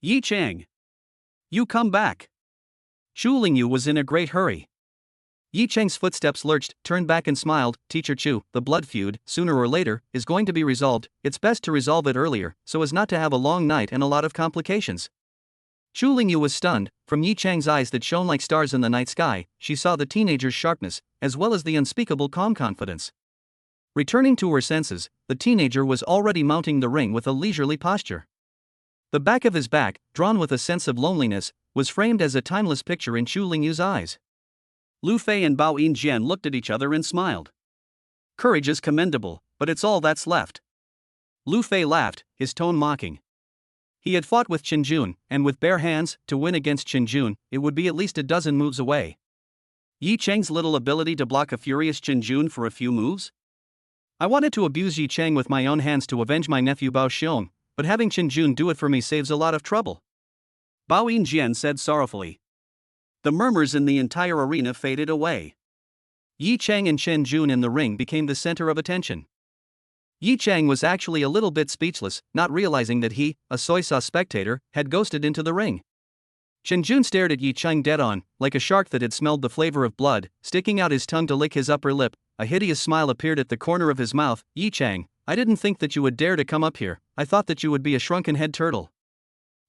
Yi Chang, you come back. Chu Lingyu was in a great hurry. Yi Chang's footsteps lurched, turned back and smiled, Teacher Chu, the blood feud, sooner or later, is going to be resolved, it's best to resolve it earlier, so as not to have a long night and a lot of complications. Chu Lingyu was stunned, from Yi Chang's eyes that shone like stars in the night sky, she saw the teenager's sharpness, as well as the unspeakable calm confidence. Returning to her senses, the teenager was already mounting the ring with a leisurely posture. The back of his back, drawn with a sense of loneliness, was framed as a timeless picture in Chu Lingyu's eyes. Lu Fei and Bao Yinjian looked at each other and smiled. Courage is commendable, but it's all that's left. Lu Fei laughed, his tone mocking. He had fought with Chen Jun, and with bare hands, to win against Chen Jun, it would be at least a dozen moves away. Yi Chang's little ability to block a furious Chen Jun for a few moves? I wanted to abuse Yi Chang with my own hands to avenge my nephew Bao Xiong, but having Chen Jun do it for me saves a lot of trouble. Bao Yinjian said sorrowfully. The murmurs in the entire arena faded away. Yi Chang and Chen Jun in the ring became the center of attention. Yi Chang was actually a little bit speechless, not realizing that he, a soy sauce spectator, had ghosted into the ring. Chen Jun stared at Yi Chang dead on, like a shark that had smelled the flavor of blood, sticking out his tongue to lick his upper lip. A hideous smile appeared at the corner of his mouth. Yi Chang, I didn't think that you would dare to come up here. I thought that you would be a shrunken head turtle.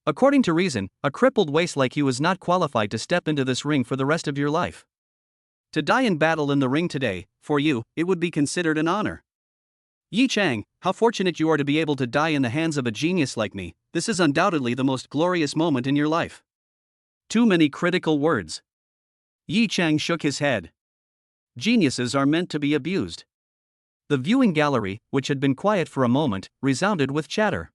According to reason, a crippled waist like you is not qualified to step into this ring for the rest of your life. To die in battle in the ring today, for you, it would be considered an honor. Yi Chang, how fortunate you are to be able to die in the hands of a genius like me. This is undoubtedly the most glorious moment in your life. Too many critical words. Yi Chang shook his head. Geniuses are meant to be abused. The viewing gallery, which had been quiet for a moment, resounded with chatter.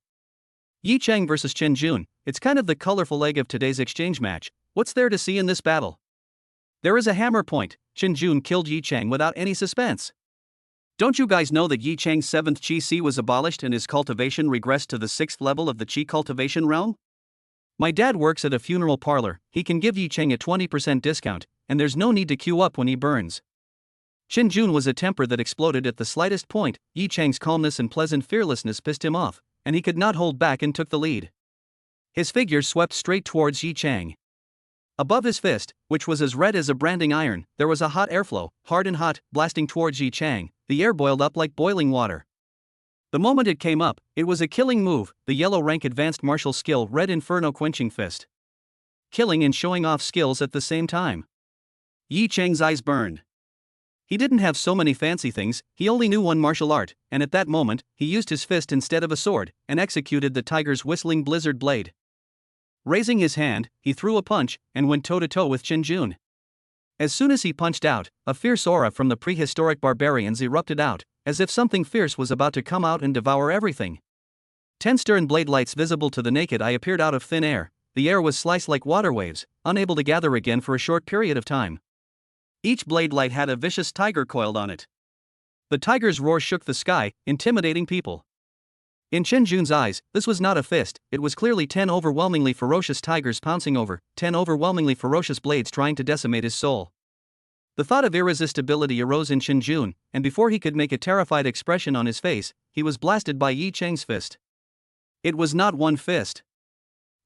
Yi Chang versus Chen Jun, it's kind of the colorful egg of today's exchange match. What's there to see in this battle? There is a hammer point. Chen Jun killed Yi Chang without any suspense. Don't you guys know that Yi Chang's 7th Qi Si was abolished and his cultivation regressed to the 6th level of the Qi cultivation realm? My dad works at a funeral parlor. He can give Yi Chang a 20% discount, and there's no need to queue up when he burns. Chen Jun was a temper that exploded at the slightest point. Yi Chang's calmness and pleasant fearlessness pissed him off, and he could not hold back and took the lead. His figure swept straight towards Yi Chang. Above his fist, which was as red as a branding iron, there was a hot airflow, hard and hot, blasting towards Yi Chang. The air boiled up like boiling water. The moment it came up, it was a killing move, the yellow rank advanced martial skill Red Inferno Quenching Fist. Killing and showing off skills at the same time. Yi Chang's eyes burned. He didn't have so many fancy things, he only knew one martial art, and at that moment, he used his fist instead of a sword, and executed the tiger's whistling blizzard blade. Raising his hand, he threw a punch, and went toe-to-toe with Chen Jun. As soon as he punched out, a fierce aura from the prehistoric barbarians erupted out, as if something fierce was about to come out and devour everything. 10 stern blade lights visible to the naked eye appeared out of thin air. The air was sliced like water waves, unable to gather again for a short period of time. Each blade light had a vicious tiger coiled on it. The tiger's roar shook the sky, intimidating people. In Chen Jun's eyes, this was not a fist, it was clearly 10 overwhelmingly ferocious tigers pouncing over, 10 overwhelmingly ferocious blades trying to decimate his soul. The thought of irresistibility arose in Chen Jun, and before he could make a terrified expression on his face, he was blasted by Yi Chang's fist. It was not one fist.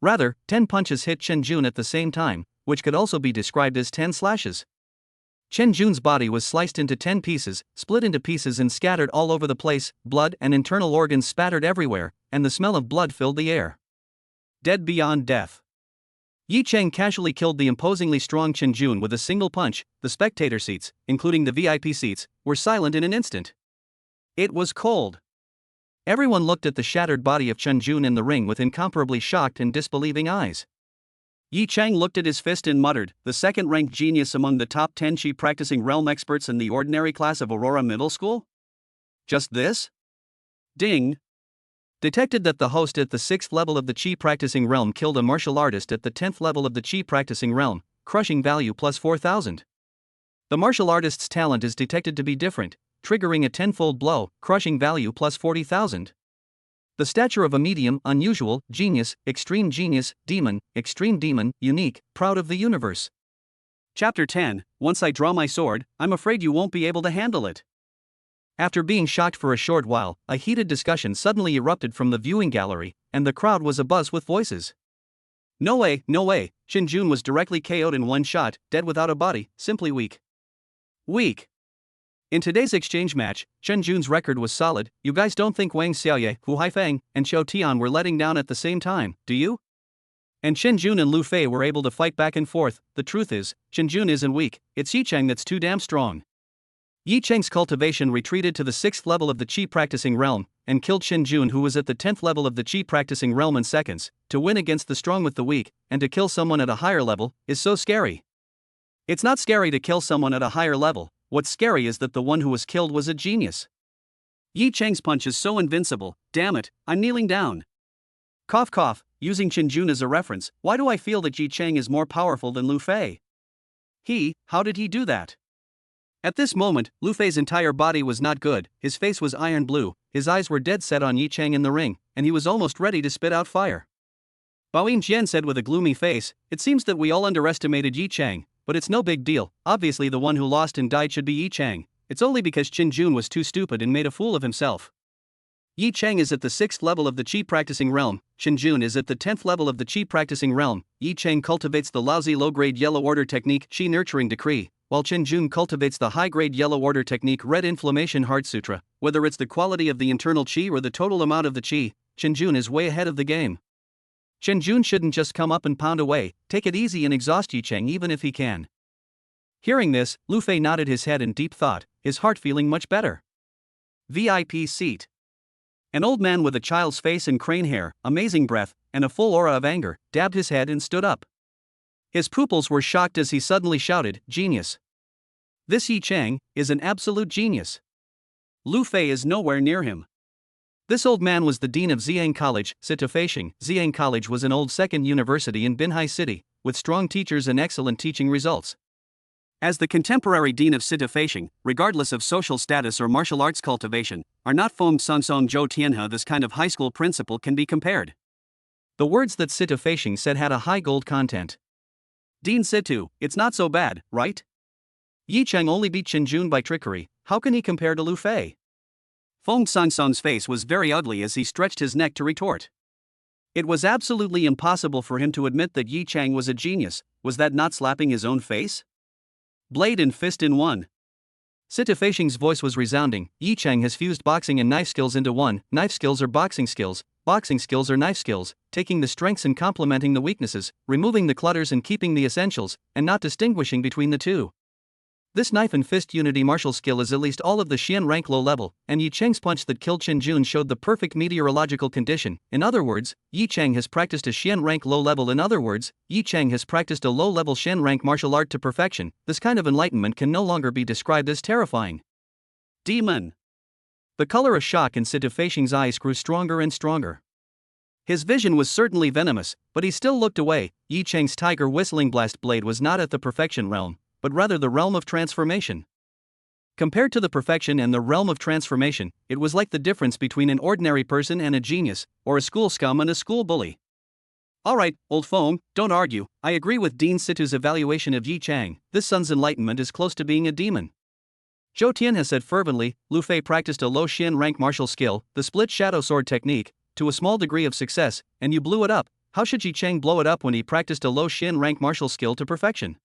Rather, 10 punches hit Chen Jun at the same time, which could also be described as 10 slashes. Chen Jun's body was sliced into 10 pieces, split into pieces and scattered all over the place. Blood and internal organs spattered everywhere, and the smell of blood filled the air. Dead beyond death. Yi Chang casually killed the imposingly strong Chen Jun with a single punch. The spectator seats, including the VIP seats, were silent in an instant. It was cold. Everyone looked at the shattered body of Chen Jun in the ring with incomparably shocked and disbelieving eyes. Yi Chang looked at his fist and muttered, the second-ranked genius among the top 10 Qi practicing realm experts in the ordinary class of Aurora Middle School? Just this? Ding! Detected that the host at the 6th level of the Qi practicing realm killed a martial artist at the 10th level of the Qi practicing realm, crushing value plus 4,000. The martial artist's talent is detected to be different, triggering a 10-fold blow, crushing value plus 40,000. The stature of a medium, unusual, genius, extreme genius, demon, extreme demon, unique, proud of the universe. Chapter 10, Once I draw my sword, I'm afraid you won't be able to handle it. After being shocked for a short while, a heated discussion suddenly erupted from the viewing gallery, and the crowd was abuzz with voices. No way, no way, Chen Jun was directly KO'd in one shot, dead without a body, simply weak. Weak. In today's exchange match, Chen Jun's record was solid. You guys don't think Wang Xiaoye, Hu Haifeng, and Qiu Tian were letting down at the same time, do you? And Chen Jun and Lu Fei were able to fight back and forth. The truth is, Chen Jun isn't weak, it's Yi Chang that's too damn strong. Yi Chang's cultivation retreated to the 6th level of the Qi practicing realm, and killed Chen Jun, who was at the 10th level of the Qi practicing realm, in seconds. To win against the strong with the weak, and to kill someone at a higher level, is so scary. It's not scary to kill someone at a higher level. What's scary is that the one who was killed was a genius. Yi Chang's punch is so invincible, damn it, I'm kneeling down. Cough cough, using Chen Jun as a reference, why do I feel that Yi Chang is more powerful than Lu Fei? How did he do that? At this moment, Lu Fei's entire body was not good, his face was iron blue, his eyes were dead set on Yi Chang in the ring, and he was almost ready to spit out fire. Bao Jian said with a gloomy face, it seems that we all underestimated Yi Chang. But it's no big deal, obviously the one who lost and died should be Yi Chang, it's only because Chen Jun was too stupid and made a fool of himself. Yi Chang is at the 6th level of the Qi practicing realm, Chen Jun is at the 10th level of the Qi practicing realm. Yi Chang cultivates the lousy low-grade yellow order technique Qi nurturing decree, while Chen Jun cultivates the high-grade yellow order technique red inflammation heart sutra. Whether it's the quality of the internal Qi or the total amount of the Qi, Chen Jun is way ahead of the game. Chen Jun shouldn't just come up and pound away, take it easy and exhaust Yi Chang even if he can. Hearing this, Lu Fei nodded his head in deep thought, his heart feeling much better. VIP seat. An old man with a child's face and crane hair, amazing breath, and a full aura of anger, dabbed his head and stood up. His pupils were shocked as he suddenly shouted, "Genius! This Yi Chang is an absolute genius." Lu Fei is nowhere near him. This old man was the dean of Xiang College, Sitafashing. Xiang College was an old second university in Binhai City, with strong teachers and excellent teaching results. As the contemporary dean of Sitafashing, regardless of social status or martial arts cultivation, are not Feng Sansong Zhou Tianhe. This kind of high school principal can be compared. The words that Sitafashing said had a high gold content. Dean Situ, it's not so bad, right? Yi Chang only beat Chen Jun by trickery, how can he compare to Lu Fei? Feng Sansong's face was very ugly as he stretched his neck to retort. It was absolutely impossible for him to admit that Yi Chang was a genius. Was that not slapping his own face? Blade and fist in one. Sitafashing's voice was resounding. Yi Chang has fused boxing and knife skills into one. Knife skills are boxing skills are knife skills, taking the strengths and complementing the weaknesses, removing the clutters and keeping the essentials, and not distinguishing between the two. This knife and fist unity martial skill is at least all of the Xian rank low level, and Yi Chang's punch that killed Chen Jun showed the perfect meteorological condition. In other words, Yi Chang has practiced a Xian rank low level. In other words, Yi Chang has practiced a low level Xian rank martial art to perfection. This kind of enlightenment can no longer be described as terrifying. Demon! The color of shock in Sitafashing's eyes grew stronger and stronger. His vision was certainly venomous, but he still looked away. Yi Chang's tiger whistling blast blade was not at the perfection realm, but rather the realm of transformation. Compared to the perfection and the realm of transformation, it was like the difference between an ordinary person and a genius, or a school scum and a school bully. Alright, old Feng, don't argue, I agree with Dean Situ's evaluation of Yi Chang. This son's enlightenment is close to being a demon. Zhou Tianhe said fervently. Lu Fei practiced a low Xian rank martial skill, the split shadow sword technique, to a small degree of success, and you blew it up. How should Yi Chang blow it up when he practiced a low Xian rank martial skill to perfection?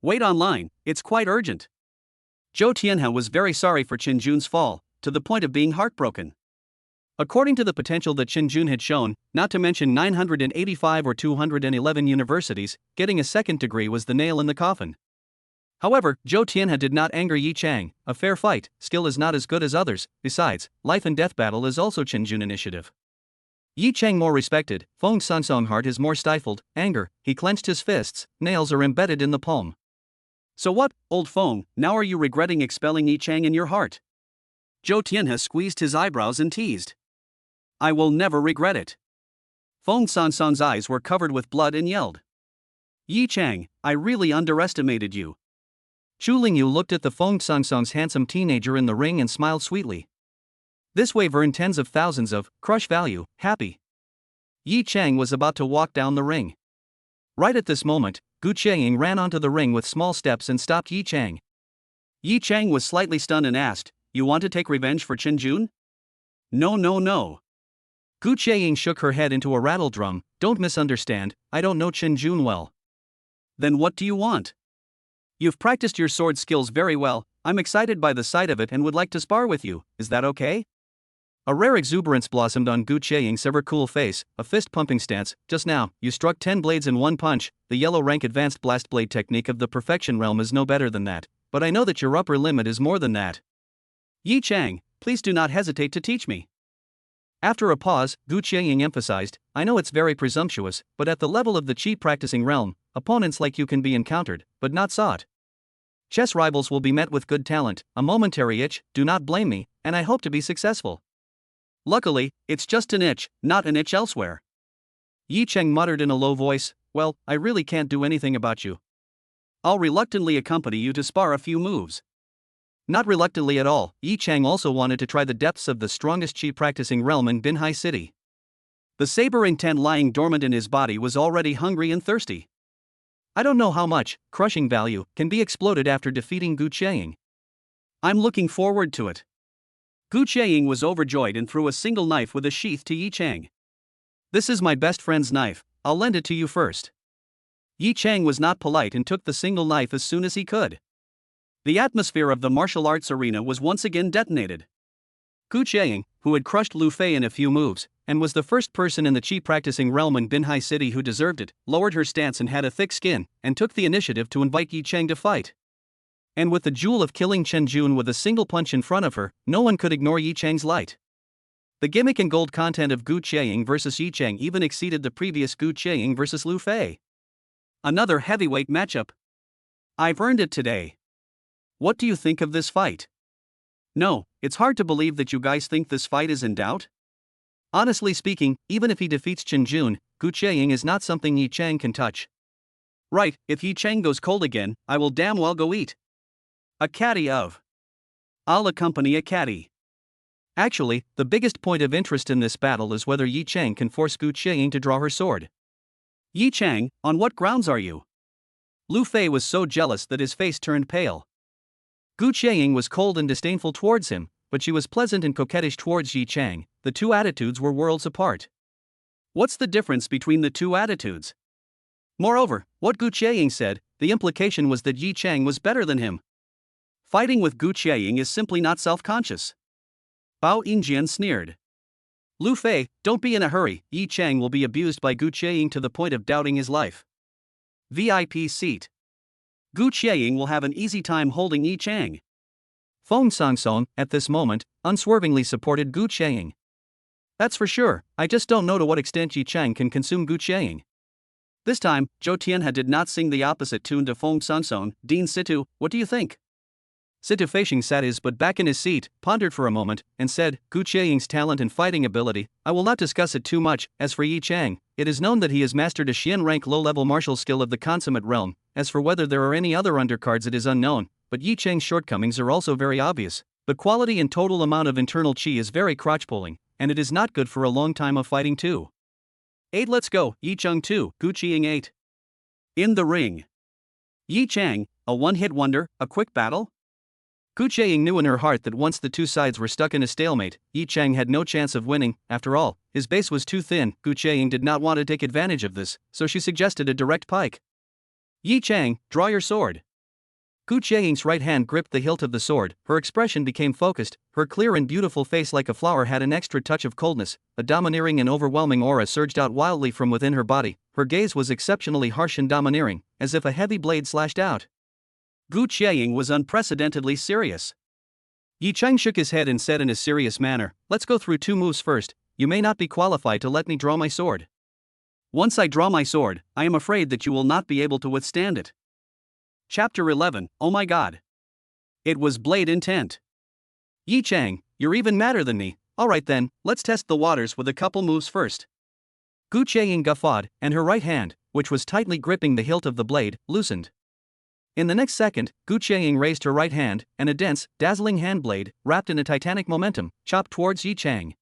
Wait online, it's quite urgent. Zhou Tianhe was very sorry for Chen Jun's fall, to the point of being heartbroken. According to the potential that Chen Jun had shown, not to mention 985 or 211 universities, getting a second degree was the nail in the coffin. However, Zhou Tianhe did not anger Yi Chang. A fair fight, skill is not as good as others. Besides, life and death battle is also Chen Jun initiative. Yi Chang more respected, Feng Sansong heart is more stifled, anger, he clenched his fists, nails are embedded in the palm. So what, old Feng, now are you regretting expelling Yi Chang in your heart? Zhou Tianhe squeezed his eyebrows and teased. I will never regret it. Feng Sansong's eyes were covered with blood and yelled. Yi Chang, I really underestimated you. Chu Lingyu looked at the Feng Sansong's handsome teenager in the ring and smiled sweetly. This way earned tens of thousands of crush value, happy. Yi Chang was about to walk down the ring. Right at this moment, Gu Qiaying ran onto the ring with small steps and stopped Yi Chang. Yi Chang was slightly stunned and asked, You want to take revenge for Chen Jun? No. Gu Qiaying shook her head into a rattle drum. Don't misunderstand, I don't know Chen Jun well. Then what do you want? You've practiced your sword skills very well, I'm excited by the sight of it and would like to spar with you, is that okay? A rare exuberance blossomed on Gu Qiaying's ever cool face, a fist-pumping stance. Just now, you struck 10 blades in one punch. The yellow rank advanced blast blade technique of the perfection realm is no better than that, but I know that your upper limit is more than that. Yi Chang, please do not hesitate to teach me. After a pause, Gu Qiaying emphasized, I know it's very presumptuous, but at the level of the Qi practicing realm, opponents like you can be encountered, but not sought. Chess rivals will be met with good talent, a momentary itch, do not blame me, and I hope to be successful. Luckily, it's just an itch, not an itch elsewhere. Yi Chang muttered in a low voice, well, I really can't do anything about you. I'll reluctantly accompany you to spar a few moves. Not reluctantly at all, Yi Chang also wanted to try the depths of the strongest Qi practicing realm in Binhai City. The saber intent lying dormant in his body was already hungry and thirsty. I don't know how much crushing value can be exploded after defeating Gu Qiaying. I'm looking forward to it. Gu Qiaying was overjoyed and threw a single knife with a sheath to Yi Chang. "This is my best friend's knife, I'll lend it to you first." Yi Chang was not polite and took the single knife as soon as he could. The atmosphere of the martial arts arena was once again detonated. Gu Qiaying, who had crushed Lu Fei in a few moves, and was the first person in the Qi practicing realm in Binhai City who deserved it, lowered her stance and had a thick skin, and took the initiative to invite Yi Chang to fight. And with the jewel of killing Chen Jun with a single punch in front of her, no one could ignore Yi Chang's light. The gimmick and gold content of Gu Qiaying versus Yi Chang even exceeded the previous Gu Qiaying versus Lu Fei. Another heavyweight matchup. I've earned it today. What do you think of this fight? No, it's hard to believe that you guys think this fight is in doubt. Honestly speaking, even if he defeats Chen Jun, Gu Qiaying is not something Yi Chang can touch. Right, if Yi Chang goes cold again, I will damn well go eat a caddy of. I'll accompany a caddy. Actually, the biggest point of interest in this battle is whether Yi Chang can force Gu Qiaying to draw her sword. Yi Chang, on what grounds are you? Lu Fei was so jealous that his face turned pale. Gu Qiaying was cold and disdainful towards him, but she was pleasant and coquettish towards Yi Chang. The two attitudes were worlds apart. What's the difference between the two attitudes? Moreover, what Gu Qiaying said, the implication was that Yi Chang was better than him. Fighting with Gu Qiaying is simply not self-conscious. Bao Yingjian sneered. Lu Fei, don't be in a hurry, Yi Chang will be abused by Gu Qiaying to the point of doubting his life. VIP seat. Gu Qiaying will have an easy time holding Yi Chang. Feng Sangsong, at this moment, unswervingly supported Gu Qiaying. That's for sure, I just don't know to what extent Yi Chang can consume Gu Qiaying. This time, Zhou Tianhe did not sing the opposite tune to Feng Sangsong. Dean Situ, what do you think? Situ Feishing sat his butt back in his seat, pondered for a moment, and said, Gu Qiaying's talent and fighting ability, I will not discuss it too much. As for Yi Chang, it is known that he has mastered a Xian rank low-level martial skill of the consummate realm. As for whether there are any other undercards, it is unknown, but Yi Chang's shortcomings are also very obvious. The quality and total amount of internal qi is very crotch-pulling, and it is not good for a long time of fighting too. 8 Let's go, Yi Chang 2, Gu Qiaying 8. In the ring. Yi Chang, a one-hit wonder, a quick battle? Gu Qiaying knew in her heart that once the two sides were stuck in a stalemate, Yi Chang had no chance of winning. After all, his base was too thin. Gu Qiaying did not want to take advantage of this, so she suggested a direct pike. Yi Chang, draw your sword. Gu Qiaying's right hand gripped the hilt of the sword, her expression became focused, her clear and beautiful face like a flower had an extra touch of coldness, a domineering and overwhelming aura surged out wildly from within her body, her gaze was exceptionally harsh and domineering, as if a heavy blade slashed out. Gu Qiaying was unprecedentedly serious. Yi Chang shook his head and said in a serious manner, let's go through 2 moves first, you may not be qualified to let me draw my sword. Once I draw my sword, I am afraid that you will not be able to withstand it. Chapter 11, Oh my god. It was blade intent. Yi Chang, you're even madder than me, alright then, let's test the waters with a couple moves first. Gu Qiaying guffawed, and her right hand, which was tightly gripping the hilt of the blade, loosened. In the next second, Gu Qiaying raised her right hand, and a dense, dazzling hand blade, wrapped in a titanic momentum, chopped towards Yi Chang.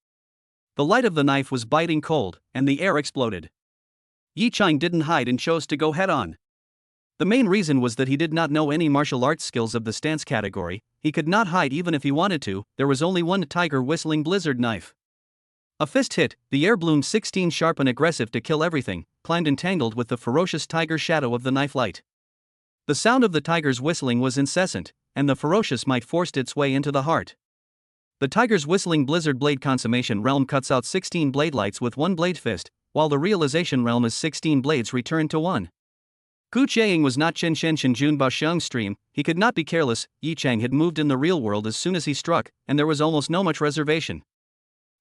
The light of the knife was biting cold, and the air exploded. Yi Chang didn't hide and chose to go head-on. The main reason was that he did not know any martial arts skills of the stance category, he could not hide even if he wanted to, there was only one tiger whistling blizzard knife. A fist hit, the air balloon 16 sharp and aggressive to kill everything, climbed entangled with the ferocious tiger shadow of the knife light. The sound of the tiger's whistling was incessant, and the ferocious might forced its way into the heart. The tiger's whistling blizzard blade consummation realm cuts out 16 blade lights with one blade fist, while the realization realm is 16 blades returned to one. Gu Qiaying was not Chen Jun Bao Xiang's stream, he could not be careless. Yi Chang had moved in the real world as soon as he struck, and there was almost no much reservation.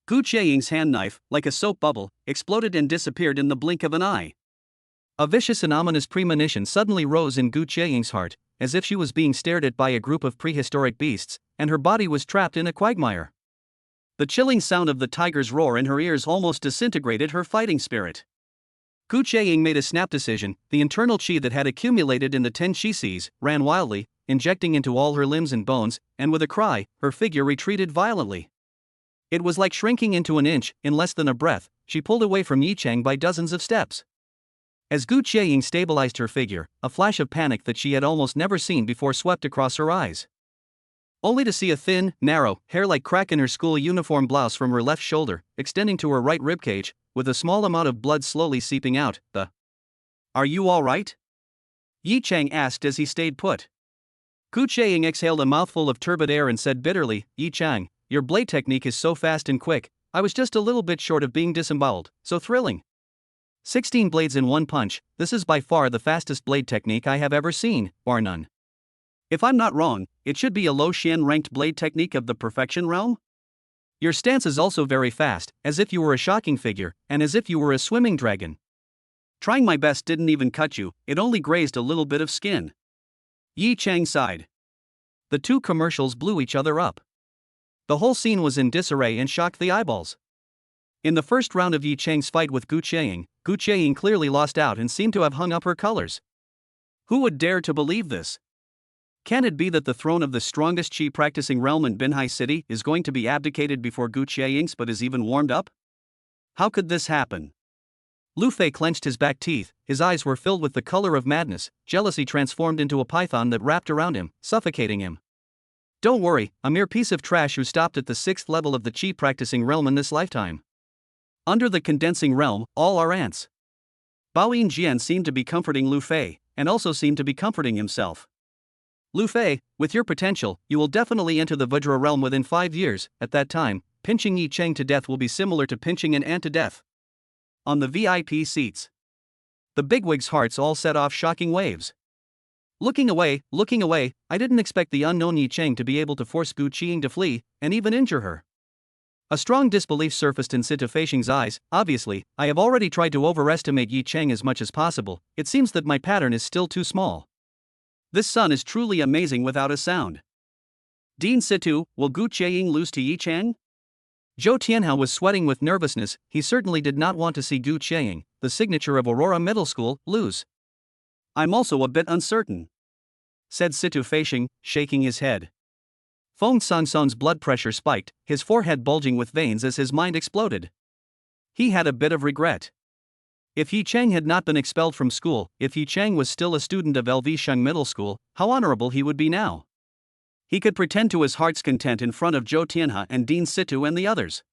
Gu Qiaying's hand knife, like a soap bubble, exploded and disappeared in the blink of an eye. A vicious and ominous premonition suddenly rose in Gu Qiaying's heart, as if she was being stared at by a group of prehistoric beasts, and her body was trapped in a quagmire. The chilling sound of the tiger's roar in her ears almost disintegrated her fighting spirit. Gu Qiaying made a snap decision, the internal qi that had accumulated in the 10 qi seas ran wildly, injecting into all her limbs and bones, and with a cry, her figure retreated violently. It was like shrinking into an inch. In less than a breath, she pulled away from Yi Chang by dozens of steps. As Gu Qiaying stabilized her figure, a flash of panic that she had almost never seen before swept across her eyes. only to see a thin, narrow, hair-like crack in her school uniform blouse from her left shoulder, extending to her right ribcage, with a small amount of blood slowly seeping out. Are you alright? Yi Chang asked as he stayed put. Gu Chiang exhaled a mouthful of turbid air and said bitterly, Yi Chang, your blade technique is so fast and quick, I was just a little bit short of being disemboweled, so thrilling. 16 blades in one punch, this is by far the fastest blade technique I have ever seen, bar none. If I'm not wrong, it should be a low Xian ranked blade technique of the perfection realm? Your stance is also very fast, as if you were a shocking figure, and as if you were a swimming dragon. Trying my best didn't even cut you, it only grazed a little bit of skin. Yi Chang sighed. The two commercials blew each other up. The whole scene was in disarray and shocked the eyeballs. In the first round of Yi Chang's fight with Gu Chiang clearly lost out and seemed to have hung up her colors. Who would dare to believe this? Can it be that the throne of the strongest chi practicing realm in Binhai City is going to be abdicated before Gu Chiang's but is even warmed up? How could this happen? Lu Fei clenched his back teeth, his eyes were filled with the color of madness, jealousy transformed into a python that wrapped around him, suffocating him. Don't worry, a mere piece of trash who stopped at the 6th level of the chi practicing realm in this lifetime. Under the condensing realm, all are ants. Bao Jian seemed to be comforting Lu Fei, and also seemed to be comforting himself. Lu Fei, with your potential, you will definitely enter the Vajra realm within 5 years. At that time, pinching Yi Chang to death will be similar to pinching an ant to death. On the VIP seats, the bigwigs' hearts all set off shocking waves. Looking away, I didn't expect the unknown Yi Chang to be able to force Gu Chiang to flee, and even injure her. A strong disbelief surfaced in Sita Feishing's eyes. Obviously, I have already tried to overestimate Yi Chang as much as possible, it seems that my pattern is still too small. This sun is truly amazing without a sound. Dean Situ, will Gu Chiang lose to Yi Chang? Zhou Tianhao was sweating with nervousness, he certainly did not want to see Gu Chiang, the signature of Aurora Middle School, lose. I'm also a bit uncertain, said Situ Feishing, shaking his head. Feng Sangsong's blood pressure spiked, his forehead bulging with veins as his mind exploded. He had a bit of regret. If Yi Chang had not been expelled from school, if Yi Chang was still a student of LV Sheng Middle School, how honorable he would be now. He could pretend to his heart's content in front of Zhou Tianhe and Dean Situ and the others.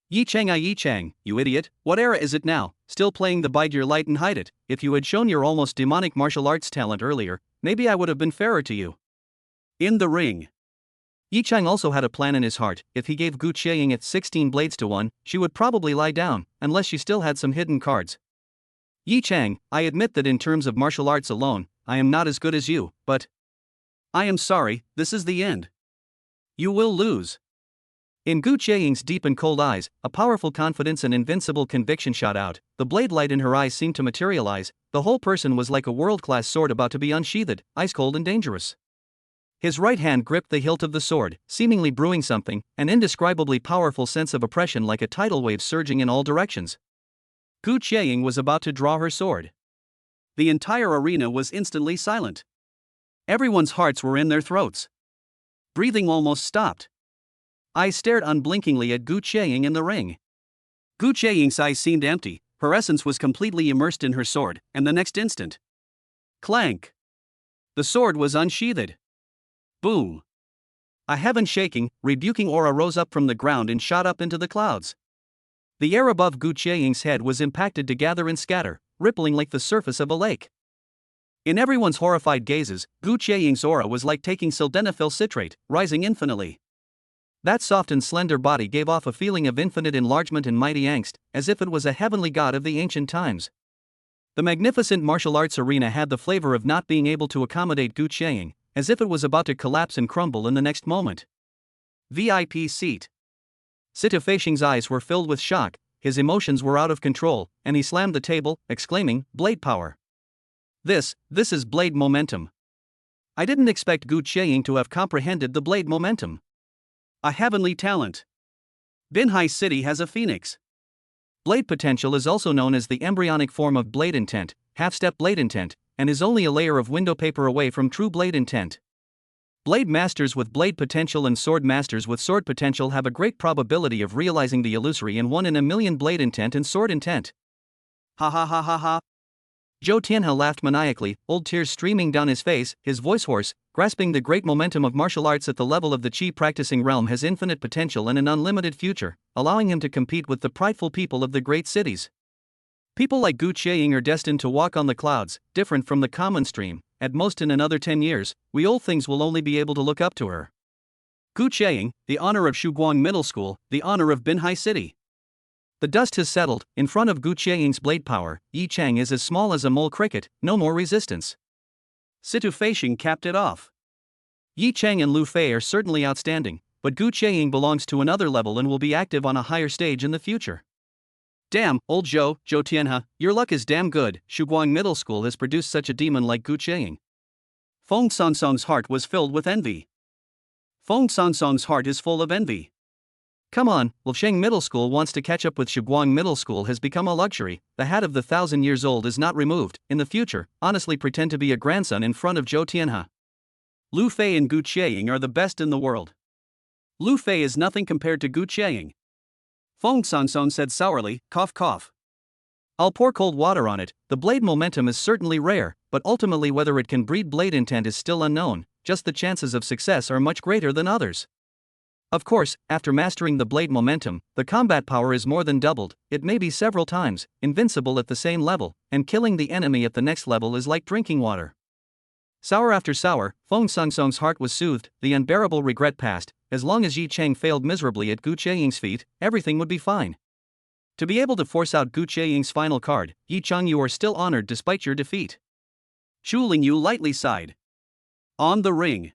Yi Chang, you idiot, what era is it now, still playing the bide your light and hide it? If you had shown your almost demonic martial arts talent earlier, maybe I would have been fairer to you. In the ring, Yi Chang also had a plan in his heart. If he gave Gu Chiang at 16 blades to 1, she would probably lie down, unless she still had some hidden cards. Yi Chang, I admit that in terms of martial arts alone, I am not as good as you, but I am sorry, this is the end. You will lose. In Gu Chiang's deep and cold eyes, a powerful confidence and invincible conviction shot out. The blade light in her eyes seemed to materialize. The whole person was like a world-class sword about to be unsheathed, ice-cold and dangerous. His right hand gripped the hilt of the sword, seemingly brewing something, an indescribably powerful sense of oppression like a tidal wave surging in all directions. Gu Chiang was about to draw her sword. The entire arena was instantly silent. Everyone's hearts were in their throats. Breathing almost stopped. Eyes stared unblinkingly at Gu Chiang in the ring. Gu Chiang's eyes seemed empty, her essence was completely immersed in her sword, and the next instant, clank! The sword was unsheathed. Boom! A heaven-shaking, rebuking aura rose up from the ground and shot up into the clouds. The air above Gu Chiang's head was impacted to gather and scatter, rippling like the surface of a lake. In everyone's horrified gazes, Gu Chiang's aura was like taking sildenafil citrate, rising infinitely. That soft and slender body gave off a feeling of infinite enlargement and mighty angst, as if it was a heavenly god of the ancient times. The magnificent martial arts arena had the flavor of not being able to accommodate Gu Chiang, as if it was about to collapse and crumble in the next moment. VIP seat. Sita Feishing's eyes were filled with shock, his emotions were out of control, and he slammed the table, exclaiming, "Blade power! This is blade momentum. I didn't expect Gu Chiang to have comprehended the blade momentum. A heavenly talent. Binhai City has a phoenix." Blade potential is also known as the embryonic form of blade intent, half-step blade intent, and is only a layer of window paper away from true blade intent. Blade masters with blade potential and sword masters with sword potential have a great probability of realizing the illusory and 1 in a million blade intent and sword intent. Ha ha ha ha ha. Zhou Tianhe laughed maniacally, old tears streaming down his face, his voice hoarse, grasping the great momentum of martial arts at the level of the Qi practicing realm has infinite potential and an unlimited future, allowing him to compete with the prideful people of the great cities. People like Gu Qiaying are destined to walk on the clouds, different from the common stream. At most in another 10 years, we old things will only be able to look up to her. Gu Qiaying, the honor of Shuguang Middle School, the honor of Binhai City. The dust has settled. In front of Gu Qiaying's blade power, Yi Chang is as small as a mole cricket, no more resistance. Situ Feisheng capped it off. Yi Chang and Lu Fei are certainly outstanding, but Gu Qiaying belongs to another level and will be active on a higher stage in the future. Damn, old Zhou Tianhe, your luck is damn good. Shuguang Middle School has produced such a demon like Gu Qiaying. Feng Sansong's heart was filled with envy. Feng Sansong's heart is full of envy. Come on, Lifsheng Middle School wants to catch up with Shuguang Middle School has become a luxury. The hat of the 1,000 years old is not removed. In the future, honestly pretend to be a grandson in front of Zhou Tianhe. Lu Fei and Gu Qiaying are the best in the world. Lu Fei is nothing compared to Gu Qiaying. Feng Sansong said sourly, cough cough. I'll pour cold water on it. The blade momentum is certainly rare, but ultimately whether it can breed blade intent is still unknown, just the chances of success are much greater than others. Of course, after mastering the blade momentum, the combat power is more than doubled, it may be several times, invincible at the same level, and killing the enemy at the next level is like drinking water. Sour after sour, Feng Sansong's heart was soothed, the unbearable regret passed. As long as Yi Chang failed miserably at Gu Qiaying's feet, everything would be fine. To be able to force out Gu Qiaying's final card, Yi Chang, you are still honored despite your defeat. Shu Lingyu lightly sighed. On the ring.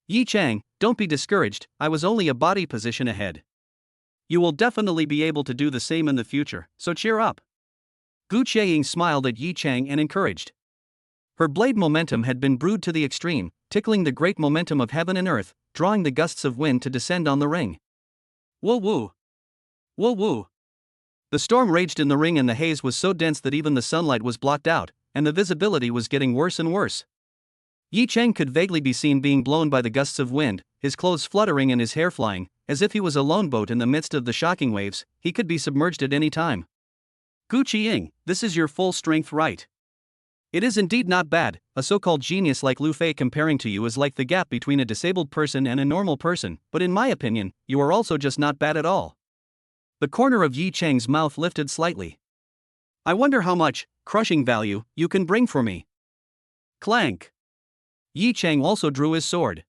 Yi Chang, don't be discouraged, I was only a body position ahead. You will definitely be able to do the same in the future, so cheer up. Gu Qiaying smiled at Yi Chang and encouraged. Her blade momentum had been brewed to the extreme, tickling the great momentum of heaven and earth, drawing the gusts of wind to descend on the ring. Woo woo. Woo woo. The storm raged in the ring and the haze was so dense that even the sunlight was blocked out, and the visibility was getting worse and worse. Yi Chang could vaguely be seen being blown by the gusts of wind, his clothes fluttering and his hair flying, as if he was a lone boat in the midst of the shocking waves. He could be submerged at any time. Gu Qiaying, this is your full strength, right? It is indeed not bad. A so-called genius like Lu Fei comparing to you is like the gap between a disabled person and a normal person, but in my opinion, you are also just not bad at all. The corner of Yi Chang's mouth lifted slightly. I wonder how much crushing value you can bring for me. Clank. Yi Chang also drew his sword.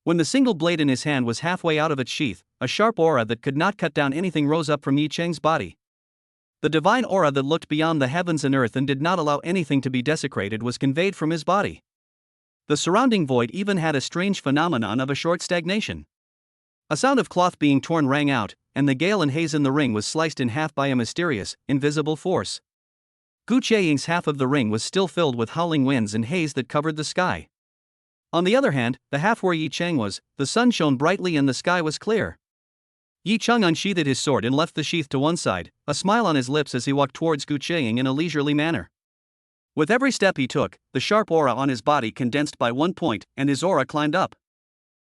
When the single blade in his hand was halfway out of its sheath, a sharp aura that could not cut down anything rose up from Yi Chang's body. The divine aura that looked beyond the heavens and earth and did not allow anything to be desecrated was conveyed from his body. The surrounding void even had a strange phenomenon of a short stagnation. A sound of cloth being torn rang out, and the gale and haze in the ring was sliced in half by a mysterious, invisible force. Gu Qiaying's half of the ring was still filled with howling winds and haze that covered the sky. On the other hand, the half where Yi Chang was, the sun shone brightly and the sky was clear. Yi Chang unsheathed his sword and left the sheath to one side, a smile on his lips as he walked towards Gu Qiaying in a leisurely manner. With every step he took, the sharp aura on his body condensed by 1 point, and his aura climbed up.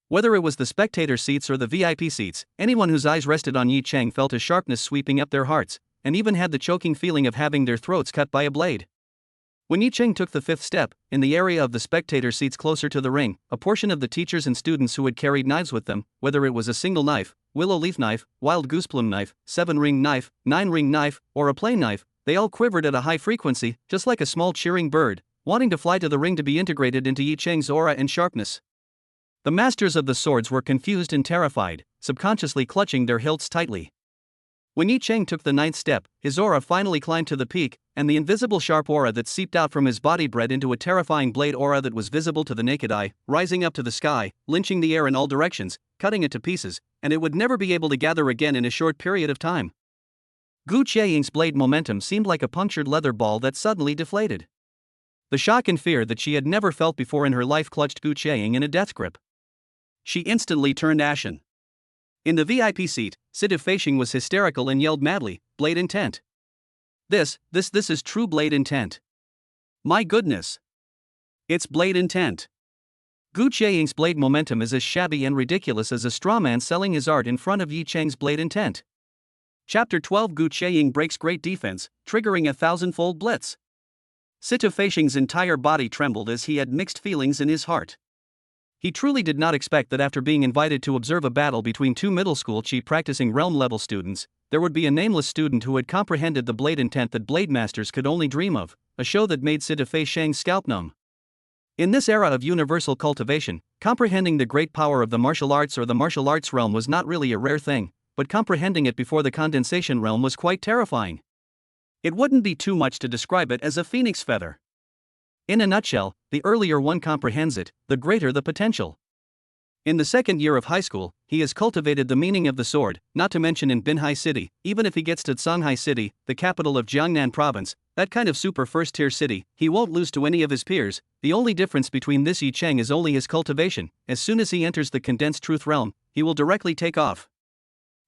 Whether it was the spectator seats or the VIP seats, anyone whose eyes rested on Yi Chang felt a sharpness sweeping up their hearts, and even had the choking feeling of having their throats cut by a blade. When Yi Chang took the 5th step, in the area of the spectator seats closer to the ring, a portion of the teachers and students who had carried knives with them, whether it was a single knife, willow leaf knife, wild gooseplume knife, 7-ring knife, 9-ring knife, or a plain knife, they all quivered at a high frequency, just like a small cheering bird, wanting to fly to the ring to be integrated into Yi Chang's aura and sharpness. The masters of the swords were confused and terrified, subconsciously clutching their hilts tightly. When Yi Chang took the 9th step, his aura finally climbed to the peak, and the invisible sharp aura that seeped out from his body bred into a terrifying blade aura that was visible to the naked eye, rising up to the sky, lynching the air in all directions, cutting it to pieces, and it would never be able to gather again in a short period of time. Gu Qiaying's blade momentum seemed like a punctured leather ball that suddenly deflated. The shock and fear that she had never felt before in her life clutched Gu Qiaying in a death grip. She instantly turned ashen. In the VIP seat, Situ Feisheng was hysterical and yelled madly, "Blade intent! This is true blade intent! My goodness! It's blade intent!" Gu Qiaying's blade momentum is as shabby and ridiculous as a strawman selling his art in front of Yi Chang's blade intent. Chapter 12 Gu Qiaying breaks great defense, triggering a 1,000-fold blitz. Sita Feishing's entire body trembled as he had mixed feelings in his heart. He truly did not expect that after being invited to observe a battle between two middle school chi practicing realm-level students, there would be a nameless student who had comprehended the blade intent that blade masters could only dream of, a show that made Sita Feishing's scalp numb. In this era of universal cultivation, comprehending the great power of the martial arts or the martial arts realm was not really a rare thing, but comprehending it before the condensation realm was quite terrifying. It wouldn't be too much to describe it as a phoenix feather. In a nutshell, the earlier one comprehends it, the greater the potential. In the second year of high school, he has cultivated the meaning of the sword, not to mention in Binhai City. Even if he gets to Songhai City, the capital of Jiangnan province, that kind of super first-tier city, he won't lose to any of his peers. The only difference between this Yi Chang is only his cultivation. As soon as he enters the condensed truth realm, he will directly take off.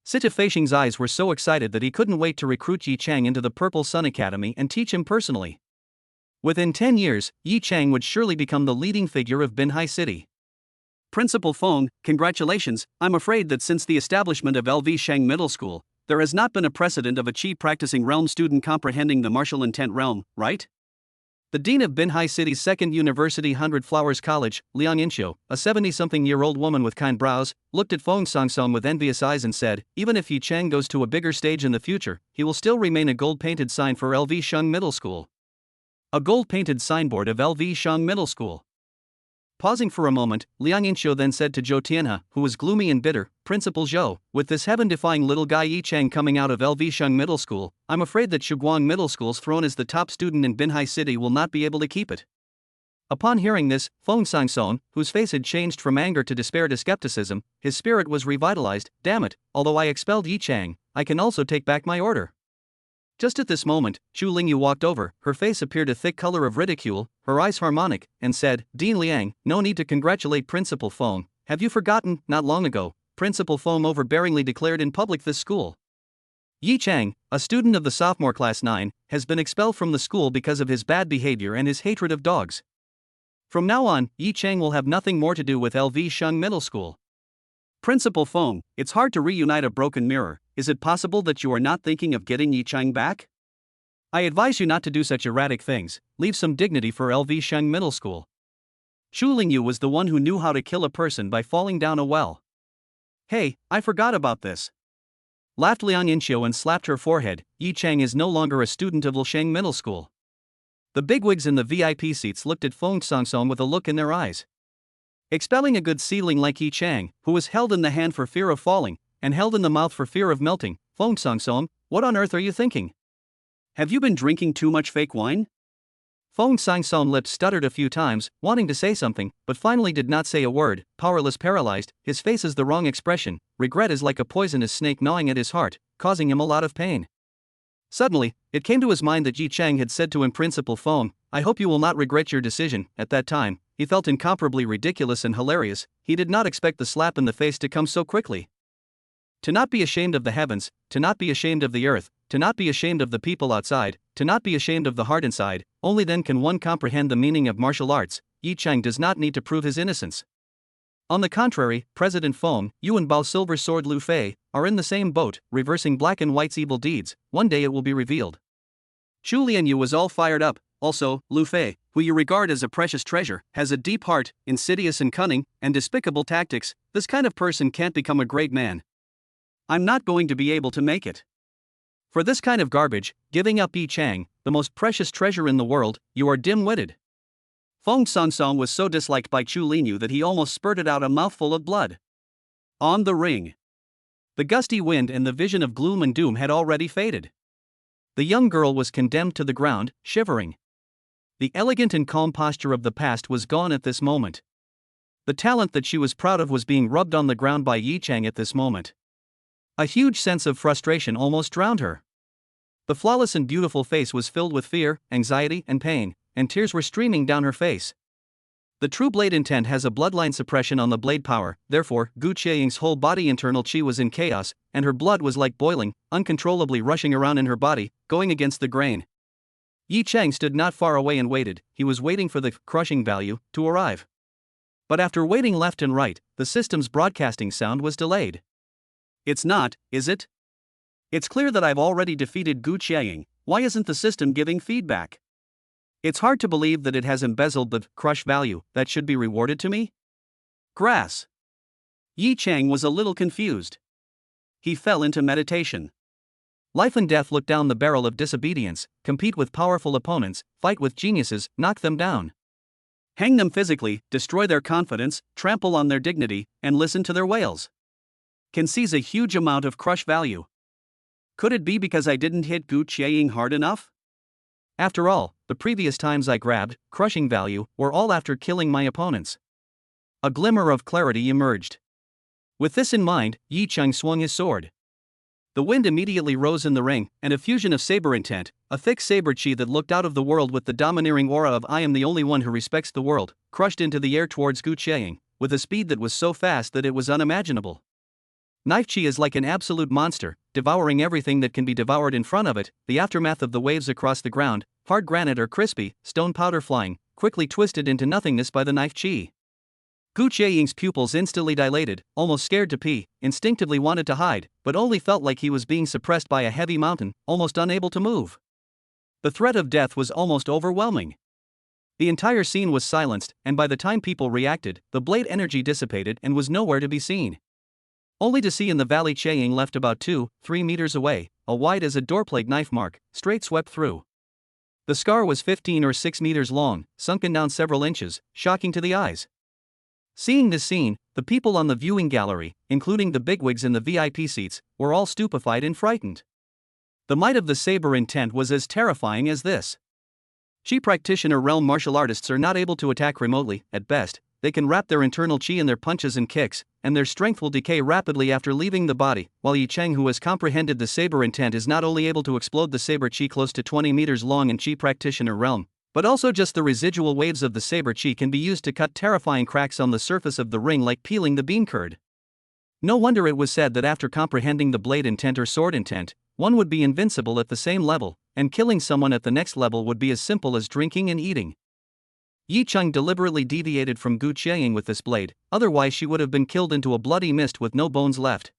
Sita Feishing's eyes were so excited that he couldn't wait to recruit Yi Chang into the Purple Sun Academy and teach him personally. Within 10 years, Yi Chang would surely become the leading figure of Binhai City. Principal Feng, congratulations. I'm afraid that since the establishment of LV Sheng Middle School, there has not been a precedent of a chi practicing realm student comprehending the martial intent realm, right? The dean of Binhai City's second university 100 Flowers College, Liang Inxiu, a 70-something-year-old woman with kind brows, looked at Feng Songsong with envious eyes and said, even if Yi Chang goes to a bigger stage in the future, he will still remain a gold-painted sign for LV Sheng Middle School. A gold-painted signboard of LV Sheng Middle School. Pausing for a moment, Liang Inxiu then said to Zhou Tianhe, who was gloomy and bitter, Principal Zhou, with this heaven-defying little guy Yi Chang coming out of LV Sheng Middle School, I'm afraid that Shuguang Middle School's throne as the top student in Binhai City will not be able to keep it. Upon hearing this, Feng Songsong, whose face had changed from anger to despair to skepticism, his spirit was revitalized. Damn it, although I expelled Yi Chang, I can also take back my order. Just at this moment, Chu Lingyu walked over, her face appeared a thick color of ridicule, her eyes harmonic, and said, Dean Liang, no need to congratulate Principal Feng, have you forgotten, not long ago, Principal Feng overbearingly declared in public this school. Yi Chang, a student of the sophomore class 9, has been expelled from the school because of his bad behavior and his hatred of dogs. From now on, Yi Chang will have nothing more to do with LV Sheng Middle School. Principal Feng, it's hard to reunite a broken mirror. Is it possible that you are not thinking of getting Yi Chang back? I advise you not to do such erratic things, leave some dignity for LV Sheng Middle School. Chu Lingyu was the one who knew how to kill a person by falling down a well. Hey, I forgot about this. Laughed Liang Inxiu and slapped her forehead, Yi Chang is no longer a student of Lisheng Middle School. The bigwigs in the VIP seats looked at Feng Songsong with a look in their eyes. Expelling a good seedling like Yi Chang, who was held in the hand for fear of falling, and held in the mouth for fear of melting, Feng Songsong, what on earth are you thinking? Have you been drinking too much fake wine? Feng Songsong's lips stuttered a few times, wanting to say something, but finally did not say a word. Powerless, paralyzed, his face is the wrong expression. Regret is like a poisonous snake gnawing at his heart, causing him a lot of pain. Suddenly, it came to his mind that Yi Chang had said to him, Principal Feng, I hope you will not regret your decision. At that time, he felt incomparably ridiculous and hilarious. He did not expect the slap in the face to come so quickly. To not be ashamed of the heavens, to not be ashamed of the earth, to not be ashamed of the people outside, to not be ashamed of the heart inside, only then can one comprehend the meaning of martial arts. Yi Chang does not need to prove his innocence. On the contrary, President Feng, you and Bao Silver Sword Lu Fei, are in the same boat, reversing black and white's evil deeds. One day it will be revealed. Chu Lianyu was all fired up. Also, Lu Fei, who you regard as a precious treasure, has a deep heart, insidious and cunning, and despicable tactics. This kind of person can't become a great man. I'm not going to be able to make it. For this kind of garbage, giving up Yi Chang, the most precious treasure in the world, you are dim-witted. Feng Songsong was so disliked by Chu Lingyu that he almost spurted out a mouthful of blood. On the ring. The gusty wind and the vision of gloom and doom had already faded. The young girl was condemned to the ground, shivering. The elegant and calm posture of the past was gone at this moment. The talent that she was proud of was being rubbed on the ground by Yi Chang at this moment. A huge sense of frustration almost drowned her. The flawless and beautiful face was filled with fear, anxiety, and pain, and tears were streaming down her face. The true blade intent has a bloodline suppression on the blade power, therefore, Gu Qieying's whole body internal chi was in chaos, and her blood was like boiling, uncontrollably rushing around in her body, going against the grain. Yi Chang stood not far away and waited. He was waiting for the crushing value to arrive. But after waiting left and right, the system's broadcasting sound was delayed. It's not, is it? It's clear that I've already defeated Gu Qieying. Why isn't the system giving feedback? It's hard to believe that it has embezzled the crush value that should be rewarded to me. Grass. Yi Chang was a little confused. He fell into meditation. Life and death look down the barrel of disobedience, compete with powerful opponents, fight with geniuses, knock them down. Hang them physically, destroy their confidence, trample on their dignity, and listen to their wails. Can seize a huge amount of crush value. Could it be because I didn't hit Gu Qiaying hard enough? After all, the previous times I grabbed crushing value were all after killing my opponents. A glimmer of clarity emerged. With this in mind, Yi Chang swung his sword. The wind immediately rose in the ring, and a fusion of saber intent, a thick saber chi that looked out of the world with the domineering aura of I am the only one who respects the world, crushed into the air towards Gu Qiaying, with a speed that was so fast that it was unimaginable. Knife chi is like an absolute monster, devouring everything that can be devoured in front of it, the aftermath of the waves across the ground, hard granite or crispy, stone powder flying, quickly twisted into nothingness by the knife chi. Gu Qiaying's pupils instantly dilated, almost scared to pee, instinctively wanted to hide, but only felt like he was being suppressed by a heavy mountain, almost unable to move. The threat of death was almost overwhelming. The entire scene was silenced, and by the time people reacted, the blade energy dissipated and was nowhere to be seen. Only to see in the valley Qiaying left about 2-3 meters away, a wide as a doorplate knife mark, straight swept through. The scar was 15 or 6 meters long, sunken down several inches, shocking to the eyes. Seeing this scene, the people on the viewing gallery, including the bigwigs in the VIP seats, were all stupefied and frightened. The might of the saber intent was as terrifying as this. Chi practitioner realm martial artists are not able to attack remotely, at best. They can wrap their internal chi in their punches and kicks, and their strength will decay rapidly after leaving the body, while Yi Chang, who has comprehended the saber intent, is not only able to explode the saber chi close to 20 meters long in chi practitioner realm, but also just the residual waves of the saber chi can be used to cut terrifying cracks on the surface of the ring like peeling the bean curd. No wonder it was said that after comprehending the blade intent or sword intent, one would be invincible at the same level, and killing someone at the next level would be as simple as drinking and eating. Yi Chang deliberately deviated from Gu Qiaying with this blade, otherwise she would have been killed into a bloody mist with no bones left.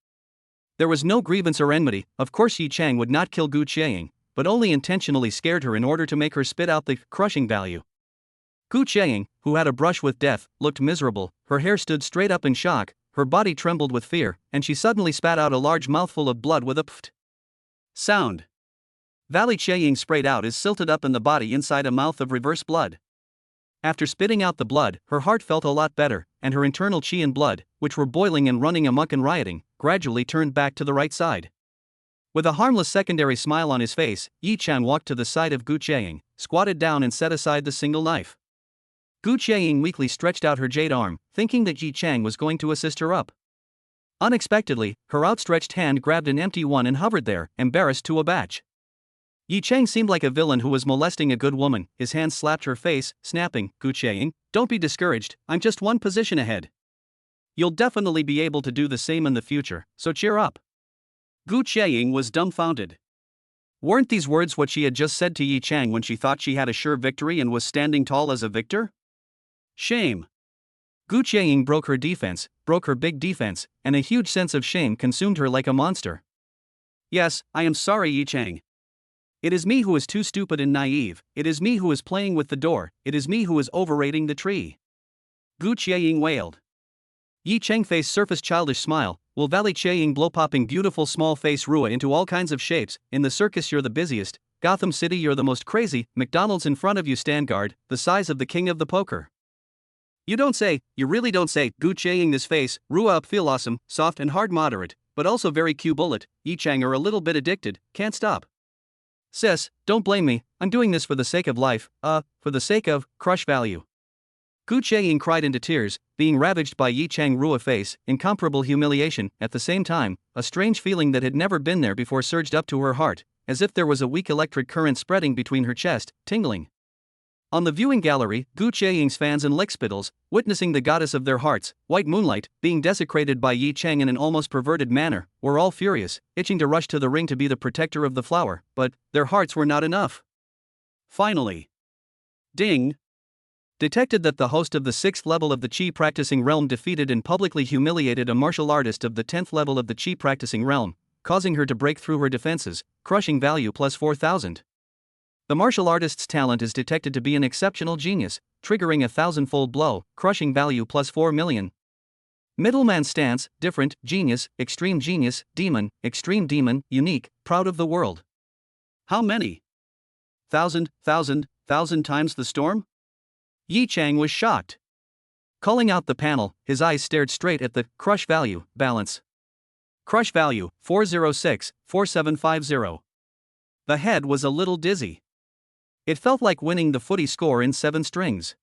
There was no grievance or enmity. Of course Yi Chang would not kill Gu Qiaying, but only intentionally scared her in order to make her spit out the crushing value. Gu Qiaying, who had a brush with death, looked miserable, her hair stood straight up in shock, her body trembled with fear, and she suddenly spat out a large mouthful of blood with a pft sound. Valley Qiaying sprayed out is silted up in the body inside a mouth of reverse blood. After spitting out the blood, her heart felt a lot better, and her internal chi and blood, which were boiling and running amok and rioting, gradually turned back to the right side. With a harmless secondary smile on his face, Yi Chang walked to the side of Gu Qiaying, squatted down and set aside the single knife. Gu Qiaying weakly stretched out her jade arm, thinking that Yi Chang was going to assist her up. Unexpectedly, her outstretched hand grabbed an empty one and hovered there, embarrassed to a batch. Yi Chang seemed like a villain who was molesting a good woman. His hand slapped her face, snapping, "Gu Qiaying, don't be discouraged, I'm just one position ahead. You'll definitely be able to do the same in the future, so cheer up." Gu Qiaying was dumbfounded. Weren't these words what she had just said to Yi Chang when she thought she had a sure victory and was standing tall as a victor? Shame. Gu Qiaying broke her defense, broke her big defense, and a huge sense of shame consumed her like a monster. "Yes, I am sorry, Yi Chang. It is me who is too stupid and naive, it is me who is playing with the door, it is me who is overrating the tree." Gu Qiaying wailed. Yi Chang face surfaced childish smile, will Valley Qiaying blow popping beautiful small face Rua into all kinds of shapes. In the circus you're the busiest, Gotham City you're the most crazy, McDonald's in front of you stand guard, the size of the king of the poker. You don't say, you really don't say. Gu Qiaying this face, Rua up feel awesome, soft and hard moderate, but also very cute bullet. Yi Chang are a little bit addicted, can't stop. Sis, don't blame me, I'm doing this for the sake of life, for the sake of crush value. Gu Qiaying cried into tears, being ravaged by Yi Chang Rua face, incomparable humiliation. At the same time, a strange feeling that had never been there before surged up to her heart, as if there was a weak electric current spreading between her chest, tingling. On the viewing gallery, Gu Qiaying's fans and lickspittles, witnessing the goddess of their hearts, White Moonlight, being desecrated by Yi Chang in an almost perverted manner, were all furious, itching to rush to the ring to be the protector of the flower, but their hearts were not enough. Finally, ding! Detected that the host of the 6th level of the Chi practicing realm defeated and publicly humiliated a martial artist of the 10th level of the Chi practicing realm, causing her to break through her defenses, crushing value plus 4,000. The martial artist's talent is detected to be an exceptional genius, triggering a thousandfold blow, crushing value plus 4 million. Middleman stance, different, genius, extreme genius, demon, extreme demon, unique, proud of the world. How many? Thousand times the storm? Yi Chang was shocked. Calling out the panel, his eyes stared straight at the crush value, balance. Crush value, 406-4750. The head was a little dizzy. It felt like winning the footy score in 7 strings.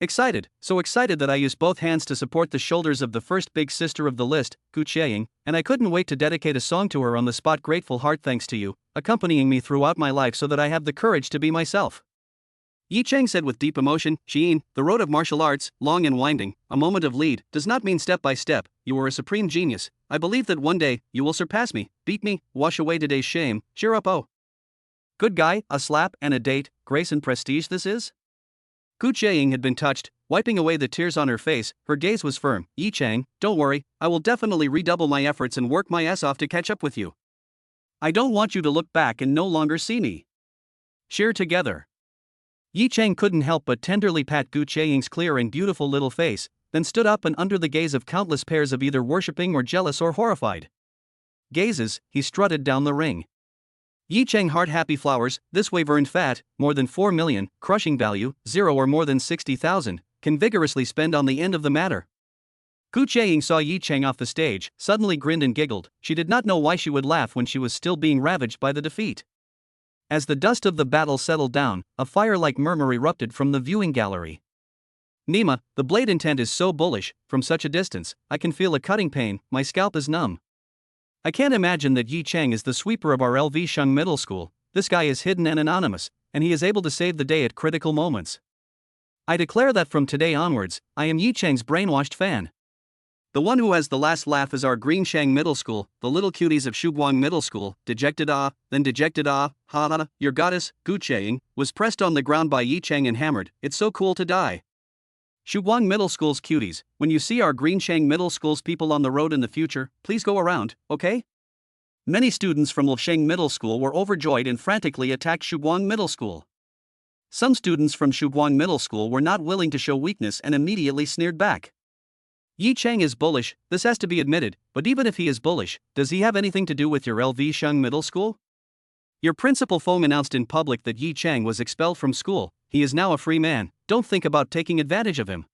Excited, so excited that I used both hands to support the shoulders of the first big sister of the list, Gu Qieying, and I couldn't wait to dedicate a song to her on the spot. Grateful heart, thanks to you, accompanying me throughout my life so that I have the courage to be myself. Yi Chang said with deep emotion, Xiyin, the road of martial arts, long and winding, a moment of lead, does not mean step by step. You are a supreme genius. I believe that one day, you will surpass me, beat me, wash away today's shame, cheer up. Oh. Good guy, a slap and a date, grace and prestige this is? Gu Qieying had been touched, wiping away the tears on her face. Her gaze was firm. Yi Chang, don't worry, I will definitely redouble my efforts and work my ass off to catch up with you. I don't want you to look back and no longer see me. Cheer together. Yi Chang couldn't help but tenderly pat Gu Qieying's clear and beautiful little face, then stood up and under the gaze of countless pairs of either worshipping or jealous or horrified gazes, he strutted down the ring. Yi Chang heart happy flowers, this wave earned fat, more than 4 million, crushing value, 0 or more than 60,000, can vigorously spend on the end of the matter. Gu Qieying saw Yi Chang off the stage, suddenly grinned and giggled. She did not know why she would laugh when she was still being ravaged by the defeat. As the dust of the battle settled down, a fire-like murmur erupted from the viewing gallery. Nima, the blade intent is so bullish, from such a distance, I can feel a cutting pain, my scalp is numb. I can't imagine that Yi Chang is the sweeper of our LV Sheng Middle School. This guy is hidden and anonymous, and he is able to save the day at critical moments. I declare that from today onwards, I am Yi Chang's brainwashed fan. The one who has the last laugh is our Green Shang Middle School, the little cuties of Shuguang Middle School. Dejected then dejected ha ha, your goddess, Gu Qieying, was pressed on the ground by Yi Chang and hammered. It's so cool to die. Shuguang Middle School's cuties, when you see our Green Shang Middle School's people on the road in the future, please go around, okay? Many students from Lisheng Middle School were overjoyed and frantically attacked Shuguang Middle School. Some students from Shuguang Middle School were not willing to show weakness and immediately sneered back. Yi Chang is bullish, this has to be admitted, but even if he is bullish, does he have anything to do with your LV Sheng Middle School? Your principal Feng announced in public that Yi Chang was expelled from school. He is now a free man, don't think about taking advantage of him.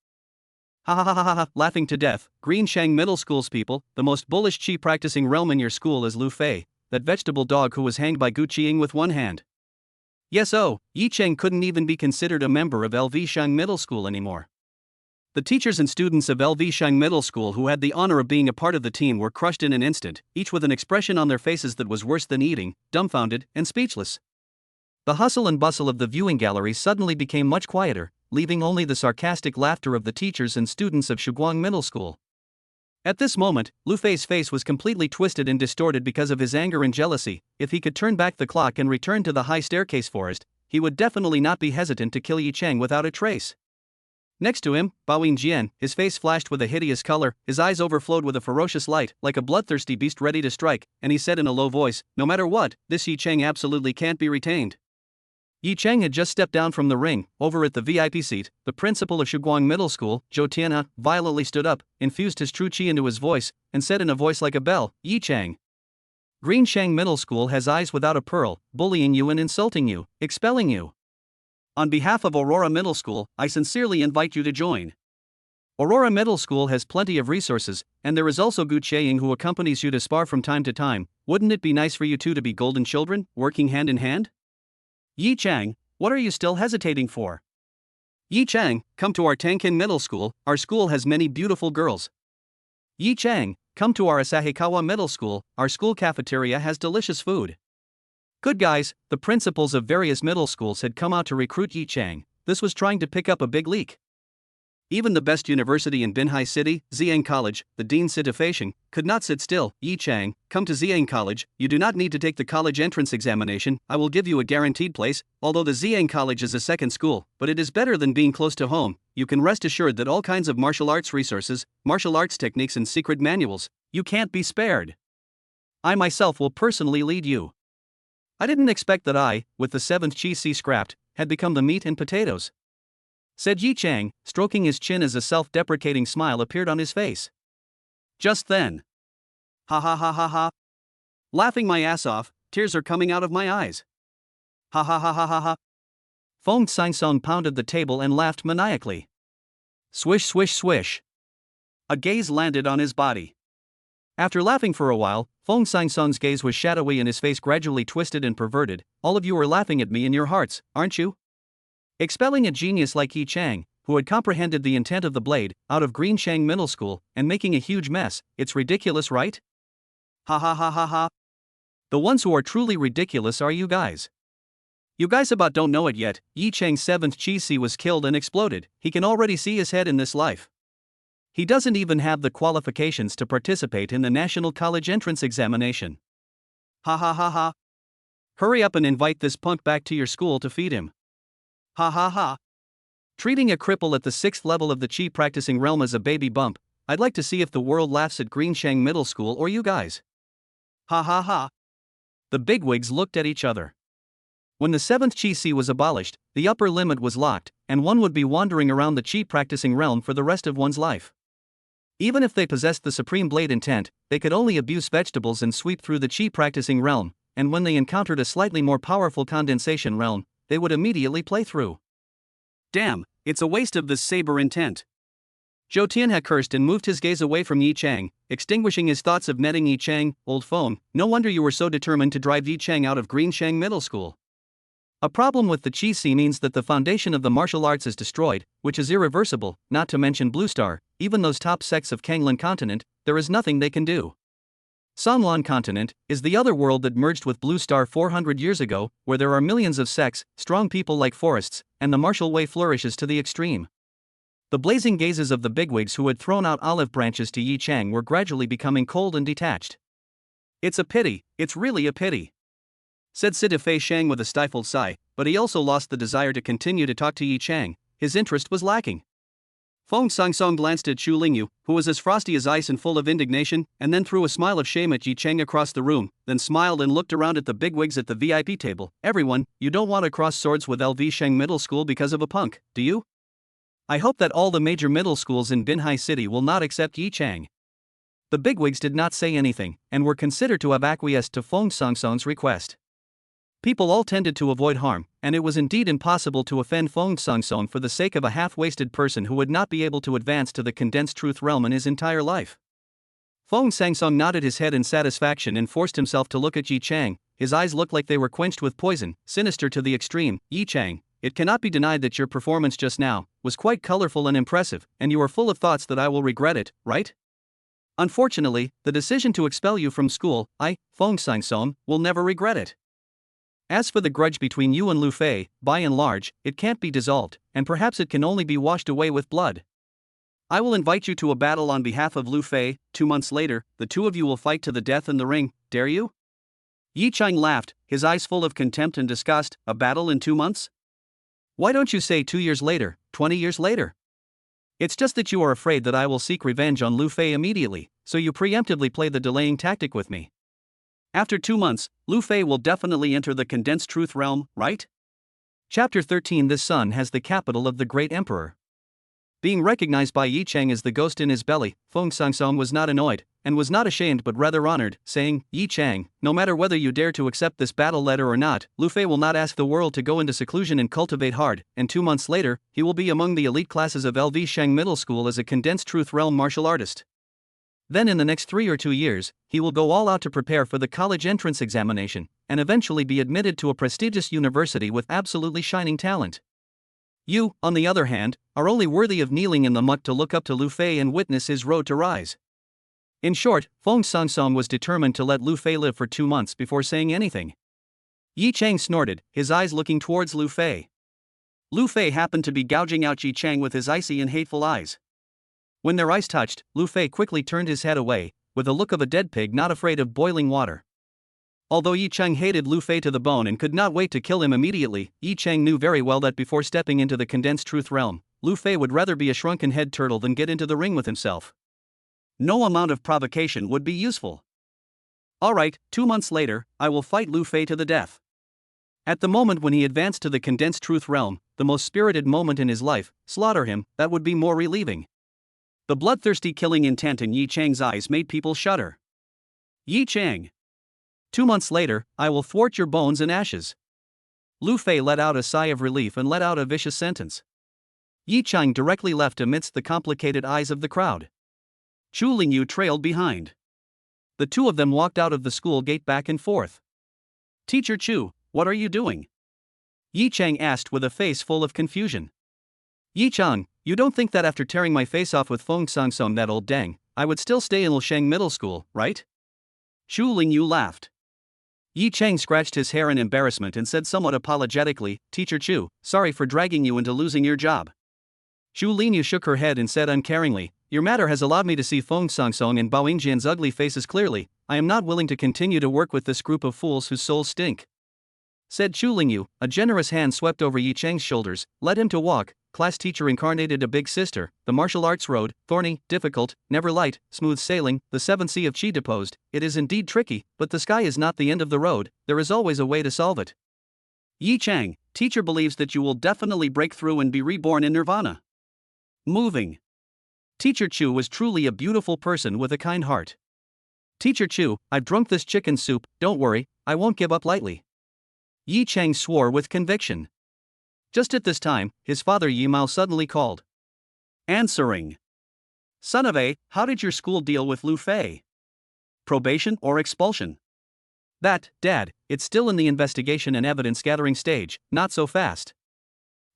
Ha ha ha ha ha, laughing to death. Green Shang Middle School's people, the most bullish chi practicing realm in your school is Lu Fei, that vegetable dog who was hanged by Gu Qieying with one hand. Yes, Yi Chang couldn't even be considered a member of LV Sheng Middle School anymore. The teachers and students of LV Sheng Middle School who had the honor of being a part of the team were crushed in an instant, each with an expression on their faces that was worse than eating, dumbfounded and speechless. The hustle and bustle of the viewing gallery suddenly became much quieter, leaving only the sarcastic laughter of the teachers and students of Shuguang Middle School. At this moment, Lu Fei's face was completely twisted and distorted because of his anger and jealousy. If he could turn back the clock and return to the high staircase forest, he would definitely not be hesitant to kill Yi Chang without a trace. Next to him, Baoyin Jian, his face flashed with a hideous color, his eyes overflowed with a ferocious light, like a bloodthirsty beast ready to strike, and he said in a low voice, no matter what, this Yi Chang absolutely can't be retained. Yi Chang had just stepped down from the ring. Over at the VIP seat, the principal of Shuguang Middle School, Zhou Tianhe, violently stood up, infused his true qi into his voice, and said in a voice like a bell, Yi Chang. Green Shang Middle School has eyes without a pearl, bullying you and insulting you, expelling you. On behalf of Aurora Middle School, I sincerely invite you to join. Aurora Middle School has plenty of resources, and there is also Gu Qieying who accompanies you to spar from time to time. Wouldn't it be nice for you two to be golden children, working hand in hand? Yi Chang, what are you still hesitating for? Yi Chang, come to our Tankin Middle School, our school has many beautiful girls. Yi Chang, come to our Asahikawa Middle School, our school cafeteria has delicious food. Good guys, the principals of various middle schools had come out to recruit Yi Chang. This was trying to pick up a big leak. Even the best university in Binhai City, Ziyang College, the Dean Sitifation, could not sit still. Yi Chang, come to Ziyang College, you do not need to take the college entrance examination, I will give you a guaranteed place. Although the Ziyang College is a second school, but it is better than being close to home. You can rest assured that all kinds of martial arts resources, martial arts techniques and secret manuals, you can't be spared. I myself will personally lead you. I didn't expect that I, with the 7th GC scrapped, had become the meat and potatoes," said Yi Chang, stroking his chin as a self-deprecating smile appeared on his face. Just then. Ha ha ha ha ha. Laughing my ass off, tears are coming out of my eyes. Ha ha ha ha ha ha. Fong Sang-song pounded the table and laughed maniacally. Swish swish swish. A gaze landed on his body. After laughing for a while, Fong Sang-song's gaze was shadowy and his face gradually twisted and perverted. "All of you are laughing at me in your hearts, aren't you?" Expelling a genius like Yi Chang, who had comprehended the intent of the blade, out of Greenshang Middle School, and making a huge mess, it's ridiculous, right? Ha ha ha ha ha. The ones who are truly ridiculous are you guys. You guys about don't know it yet, Yi Chang's 7th GC was killed and exploded. He can already see his head in this life. He doesn't even have the qualifications to participate in the National College Entrance Examination. Ha ha ha ha. Hurry up and invite this punk back to your school to feed him. Ha ha ha. Treating a cripple at the 6th level of the chi practicing realm as a baby bump, I'd like to see if the world laughs at Greenshang Middle School or you guys. Ha ha ha. The bigwigs looked at each other. When the 7th GC was abolished, the upper limit was locked, and one would be wandering around the chi practicing realm for the rest of one's life. Even if they possessed the supreme blade intent, they could only abuse vegetables and sweep through the chi practicing realm, and when they encountered a slightly more powerful condensation realm, they would immediately play through. Damn, it's a waste of this saber intent. Zhou Tianhe cursed and moved his gaze away from Yi Chang, extinguishing his thoughts of netting Yi Chang. "Old phone, no wonder you were so determined to drive Yi Chang out of Greenshang Middle School. A problem with the Chi Si means that the foundation of the martial arts is destroyed, which is irreversible, not to mention Blue Star, even those top sects of Kanglan Continent, there is nothing they can do. Sanlan Continent is the other world that merged with Blue Star 400 years ago, where there are millions of sects, strong people like forests, and the martial way flourishes to the extreme." The blazing gazes of the bigwigs who had thrown out olive branches to Yi Chang were gradually becoming cold and detached. "It's a pity, it's really a pity," said Sita Fei Shang with a stifled sigh, but he also lost the desire to continue to talk to Yi Chang. His interest was lacking. Fong Sang-song glanced at Chu Lingyu, who was as frosty as ice and full of indignation, and then threw a smile of shame at Yi Chang across the room, then smiled and looked around at the bigwigs at the VIP table. "Everyone, you don't want to cross swords with LV Shang Middle School because of a punk, do you? I hope that all the major middle schools in Binhai City will not accept Yi Chang." The bigwigs did not say anything, and were considered to have acquiesced to Fong Sang-song's request. People all tended to avoid harm, and it was indeed impossible to offend Fong Sang-song for the sake of a half-wasted person who would not be able to advance to the condensed truth realm in his entire life. Fong Sang-song nodded his head in satisfaction and forced himself to look at Yi Chang. His eyes looked like they were quenched with poison, sinister to the extreme. "Yi Chang, it cannot be denied that your performance just now was quite colorful and impressive, and you are full of thoughts that I will regret it, right? Unfortunately, the decision to expel you from school, Fong Sang-song, will never regret it. As for the grudge between you and Lu Fei, by and large, it can't be dissolved, and perhaps it can only be washed away with blood. I will invite you to a battle on behalf of Lu Fei. 2 months later, the two of you will fight to the death in the ring, dare you?" Yi Chang laughed, his eyes full of contempt and disgust. "A battle in 2 months? Why don't you say 2 years later, 20 years later? It's just that you are afraid that I will seek revenge on Lu Fei immediately, so you preemptively play the delaying tactic with me. After 2 months, Lu Fei will definitely enter the condensed truth realm, right?" Chapter 13. This sun has the capital of the great emperor. Being recognized by Yi Chang as the ghost in his belly, Fong Sang-song was not annoyed, and was not ashamed but rather honored, saying, "Yi Chang, no matter whether you dare to accept this battle letter or not, Lu Fei will not ask the world to go into seclusion and cultivate hard, and 2 months later, he will be among the elite classes of LV Shang Middle School as a condensed truth realm martial artist. Then in the next 3 or 2 years, he will go all out to prepare for the college entrance examination, and eventually be admitted to a prestigious university with absolutely shining talent. You, on the other hand, are only worthy of kneeling in the muck to look up to Lu Fei and witness his road to rise." In short, Fong Sang-song was determined to let Lu Fei live for 2 months before saying anything. Yi Chang snorted, his eyes looking towards Lu Fei. Lu Fei happened to be gouging out Yi Chang with his icy and hateful eyes. When their eyes touched, Lu Fei quickly turned his head away, with the look of a dead pig not afraid of boiling water. Although Yi Chang hated Lu Fei to the bone and could not wait to kill him immediately, Yi Chang knew very well that before stepping into the condensed truth realm, Lu Fei would rather be a shrunken head turtle than get into the ring with himself. No amount of provocation would be useful. "Alright, 2 months later, I will fight Lu Fei to the death." At the moment when he advanced to the condensed truth realm, the most spirited moment in his life, slaughter him, that would be more relieving. The bloodthirsty killing intent in Yi Chang's eyes made people shudder. Yi Chang. 2 months later, I will thwart your bones and ashes. Lu Fei let out a sigh of relief and let out a vicious sentence. Yi Chang directly left amidst the complicated eyes of the crowd. Chu Lingyu trailed behind. The two of them walked out of the school gate back and forth. Teacher Chu, what are you doing? Yi Chang asked with a face full of confusion. Yi Chang, you don't think that after tearing my face off with Feng Sangsong, that old dang, I would still stay in Lisheng Middle School, right? Chu Lingyu laughed. Yi Chang scratched his hair in embarrassment and said somewhat apologetically, Teacher Chu, sorry for dragging you into losing your job. Chu Lingyu shook her head and said uncaringly, your matter has allowed me to see Feng Sangsong and Bao Yingjian's ugly faces clearly. I am not willing to continue to work with this group of fools whose souls stink. Said Chu Lingyu, a generous hand swept over Yi Chang's shoulders, led him to walk. Class teacher incarnated a big sister, the martial arts road, thorny, difficult, never light, smooth sailing, the seventh sea of Qi deposed, it is indeed tricky, but the sky is not the end of the road, there is always a way to solve it. Yi Chang, teacher believes that you will definitely break through and be reborn in nirvana. Moving. Teacher Chu was truly a beautiful person with a kind heart. Teacher Chu, I've drunk this chicken soup, don't worry, I won't give up lightly. Yi Chang swore with conviction. Just at this time, his father Yi Mao suddenly called. Answering. Son of A, how did your school deal with Lu Fei? Probation or expulsion? That, Dad, it's still in the investigation and evidence gathering stage, not so fast.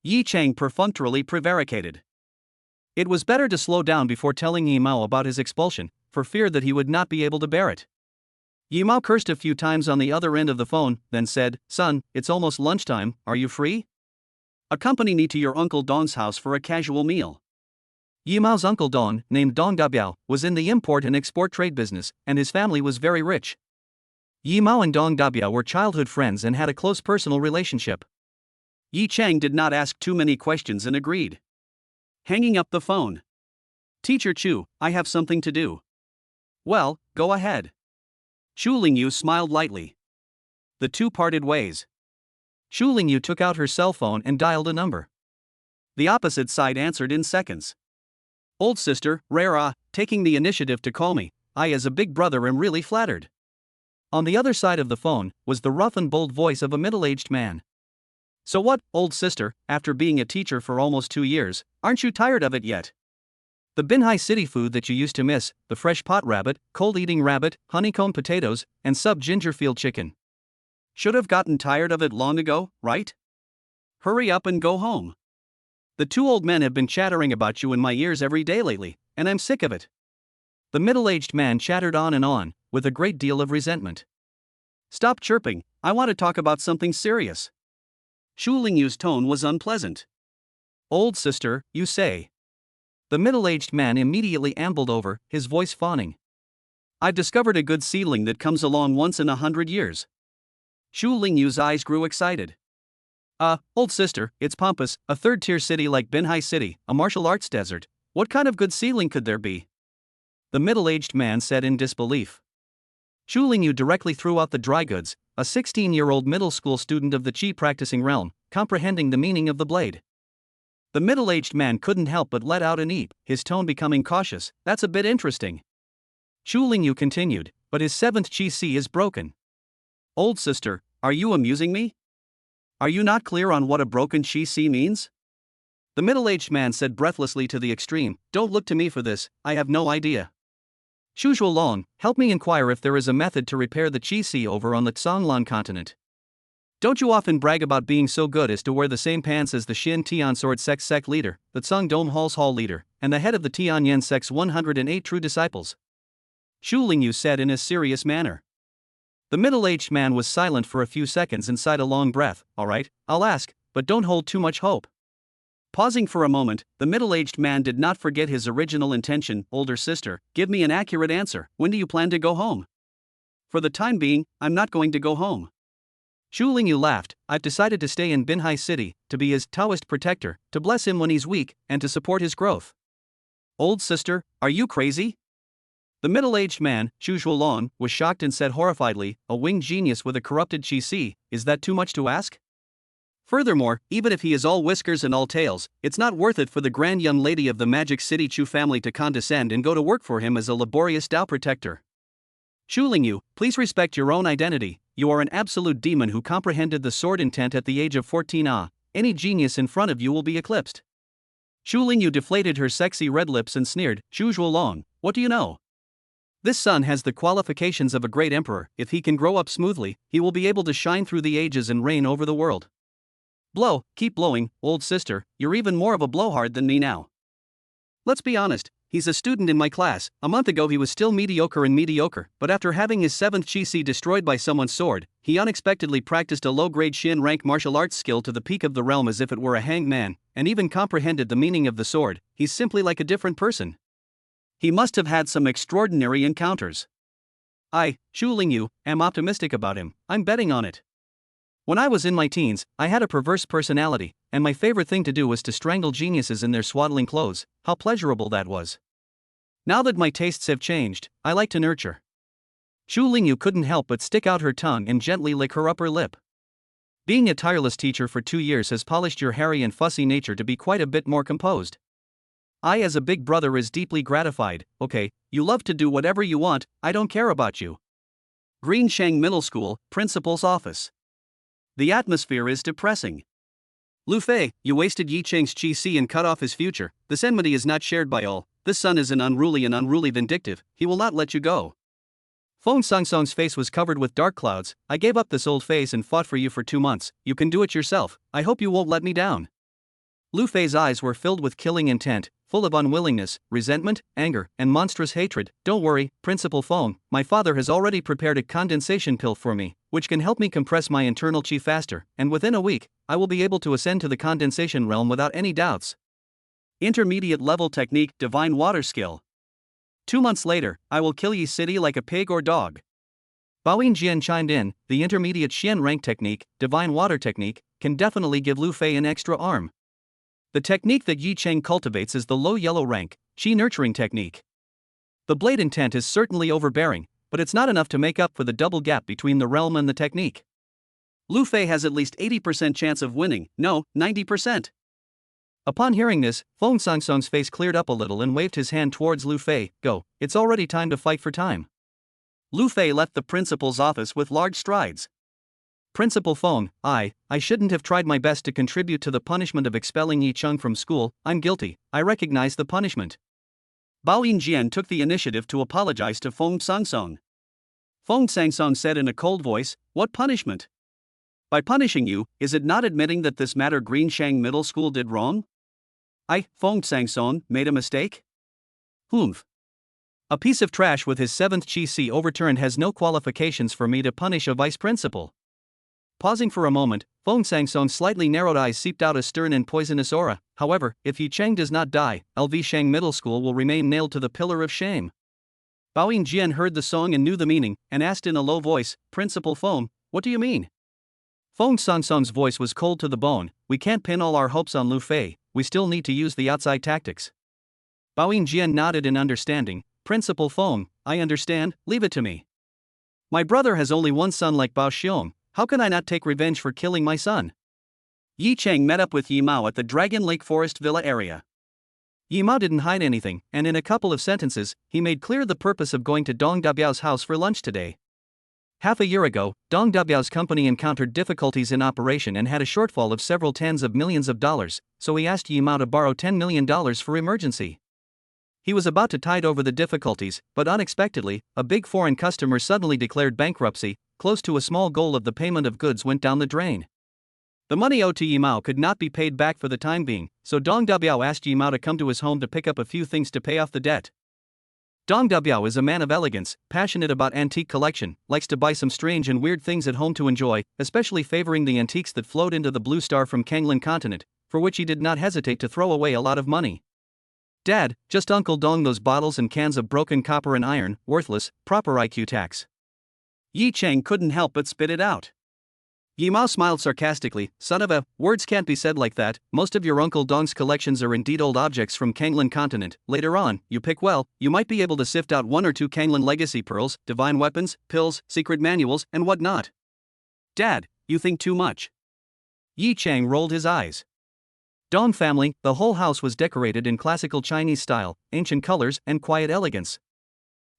Yi Chang perfunctorily prevaricated. It was better to slow down before telling Yi Mao about his expulsion, for fear that he would not be able to bear it. Yi Mao cursed a few times on the other end of the phone, then said, Son, it's almost lunchtime, are you free? Accompany me to your Uncle Dong's house for a casual meal. Yi Mao's Uncle Dong, named Dong Dabiao, was in the import and export trade business, and his family was very rich. Yi Mao and Dong Dabiao were childhood friends and had a close personal relationship. Yi Chang did not ask too many questions and agreed. Hanging up the phone. Teacher Chu, I have something to do. Well, go ahead. Chu Lingyu smiled lightly. The two parted ways. Chu Lingyu took out her cell phone and dialed a number. The opposite side answered in seconds. Old sister, Rara, taking the initiative to call me, I as a big brother am really flattered. On the other side of the phone was the rough and bold voice of a middle-aged man. So what, old sister, after being a teacher for almost 2 years, aren't you tired of it yet? The Binhai City food that you used to miss, the fresh pot rabbit, cold-eating rabbit, honeycomb potatoes, and sub-gingerfield chicken. Should have gotten tired of it long ago, right? Hurry up and go home. The two old men have been chattering about you in my ears every day lately, and I'm sick of it. The middle-aged man chattered on and on, with a great deal of resentment. Stop chirping, I want to talk about something serious. Chu Lingyu's tone was unpleasant. Old sister, you say. The middle-aged man immediately ambled over, his voice fawning. I've discovered a good seedling that comes along once in 100 years. Chu Lingyu's eyes grew excited. Old sister, it's pompous, a third-tier city like Binhai City, a martial arts desert. What kind of good seedling could there be? The middle-aged man said in disbelief. Chu Lingyu directly threw out the dry goods, a 16-year-old middle school student of the Qi practicing realm, comprehending the meaning of the blade. The middle-aged man couldn't help but let out an eep, his tone becoming cautious. That's a bit interesting. Chu Lingyu continued, but his 7th Qi Si is broken. Old sister, are you amusing me? Are you not clear on what a broken Qi Si means? The middle-aged man said breathlessly to the extreme, don't look to me for this, I have no idea. Xu Zhuolong, help me inquire if there is a method to repair the Qi Si over on the Tsanglan continent. Don't you often brag about being so good as to wear the same pants as the Xin Tian Sword sect leader, the Tsang Dome Hall's hall leader, and the head of the Tianyan sect's 108 true disciples? Xu Lingyu said in a serious manner. The middle-aged man was silent for a few seconds and sighed a long breath. All right, I'll ask, but don't hold too much hope. Pausing for a moment, the middle-aged man did not forget his original intention. Older sister, give me an accurate answer. When do you plan to go home? For the time being, I'm not going to go home. Xu Lingyu laughed. I've decided to stay in Binhai City, to be his Taoist protector, to bless him when he's weak, and to support his growth. Old sister, are you crazy? The middle-aged man, Zhu Zhuolong, was shocked and said horrifiedly, "A winged genius with a corrupted qi, is that too much to ask? Furthermore, even if he is all whiskers and all tails, it's not worth it for the grand young lady of the Magic City Chu family to condescend and go to work for him as a laborious Dao protector. Xu Lingyu, please respect your own identity. You are an absolute demon who comprehended the sword intent at the age of 14. Any genius in front of you will be eclipsed." Xu Lingyu deflated her sexy red lips and sneered, "Zhu Zhuolong, what do you know? This son has the qualifications of a great emperor. If he can grow up smoothly, he will be able to shine through the ages and reign over the world. Blow, keep blowing, old sister, you're even more of a blowhard than me now. Let's be honest, he's a student in my class. A month ago he was still mediocre, but after having his 7th qi destroyed by someone's sword, he unexpectedly practiced a low-grade Xin rank martial arts skill to the peak of the realm as if it were a hanged man, and even comprehended the meaning of the sword. He's simply like a different person. He must have had some extraordinary encounters. I, Xu Lingyu, am optimistic about him. I'm betting on it. When I was in my teens, I had a perverse personality, and my favorite thing to do was to strangle geniuses in their swaddling clothes. How pleasurable that was. Now that my tastes have changed, I like to nurture." Xu Lingyu couldn't help but stick out her tongue and gently lick her upper lip. "Being a tireless teacher for 2 years has polished your hairy and fussy nature to be quite a bit more composed. I as a big brother is deeply gratified. Okay, you love to do whatever you want, I don't care about you." Greenshang Middle School, Principal's Office. The atmosphere is depressing. "Lu Fei, you wasted Yi Cheng's qi and cut off his future. This enmity is not shared by all. This son is an unruly vindictive, he will not let you go." Feng Sangsong's face was covered with dark clouds. "I gave up this old face and fought for you for 2 months. You can do it yourself. I hope you won't let me down." Lu Fei's eyes were filled with killing intent, full of unwillingness, resentment, anger, and monstrous hatred. "Don't worry, Principal Feng, my father has already prepared a condensation pill for me, which can help me compress my internal qi faster, and within a week, I will be able to ascend to the condensation realm without any doubts. Intermediate level technique, divine water skill. 2 months later, I will kill Yi City like a pig or dog." Bao Jian chimed in, "The intermediate Xian rank technique, divine water technique, can definitely give Lu Fei an extra arm. The technique that Yi Cheng cultivates is the low yellow rank, qi nurturing technique. The blade intent is certainly overbearing, but it's not enough to make up for the double gap between the realm and the technique. Lu Fei has at least 80% chance of winning, no, 90%. Upon hearing this, Feng Sangsong's face cleared up a little and waved his hand towards Lu Fei. "Go, it's already time to fight for time." Lu Fei left the principal's office with large strides. "Principal Feng, I shouldn't have tried my best to contribute to the punishment of expelling Yi Cheng from school. I'm guilty, I recognize the punishment." Bao Jian took the initiative to apologize to Feng Sangsong. Feng Sangsong said in a cold voice, "What punishment? By punishing you, is it not admitting that this matter Greenshang Middle School did wrong? Feng Sangsong, made a mistake? Humph. A piece of trash with his 7th qi overturned has no qualifications for me to punish a vice principal." Pausing for a moment, Feng Sangsong's slightly narrowed eyes seeped out a stern and poisonous aura. "However, if Yi Cheng does not die, LV Shang Middle School will remain nailed to the pillar of shame." Bao Jian heard the song and knew the meaning, and asked in a low voice, "Principal Feng, what do you mean?" Feng Sangsong's voice was cold to the bone. "We can't pin all our hopes on Lu Fei, we still need to use the outside tactics." Bao Jian nodded in understanding. "Principal Feng, I understand, leave it to me. My brother has only one son like Bao Xiong. How can I not take revenge for killing my son?" Yi Cheng met up with Yi Mao at the Dragon Lake Forest Villa area. Yi Mao didn't hide anything, and in a couple of sentences, he made clear the purpose of going to Dong Dabiao's house for lunch today. Half a year ago, Dong Dabiao's company encountered difficulties in operation and had a shortfall of several tens of millions of dollars, so he asked Yi Mao to borrow $10 million for emergency. He was about to tide over the difficulties, but unexpectedly, a big foreign customer suddenly declared bankruptcy. Close to a small goal of the payment of goods went down the drain. The money owed to Yi Mao could not be paid back for the time being, so Dong Dabiao asked Yi Mao to come to his home to pick up a few things to pay off the debt. Dong Dabiao is a man of elegance, passionate about antique collection, likes to buy some strange and weird things at home to enjoy, especially favoring the antiques that flowed into the Blue Star from Kanglin continent, for which he did not hesitate to throw away a lot of money. "Dad, just Uncle Dong those bottles and cans of broken copper and iron, worthless, proper IQ tax." Yi Cheng couldn't help but spit it out. Yi Mao smiled sarcastically. Son of a, words can't be said like that. Most of your Uncle Dong's collections are indeed old objects from Kanglan continent. Later on, you pick well, you might be able to sift out one or two Kanglan legacy pearls, divine weapons, pills, secret manuals, and whatnot. Dad, you think too much. Yi Chang rolled his eyes. Dong family, the whole house was decorated in classical Chinese style, ancient colors, and quiet elegance.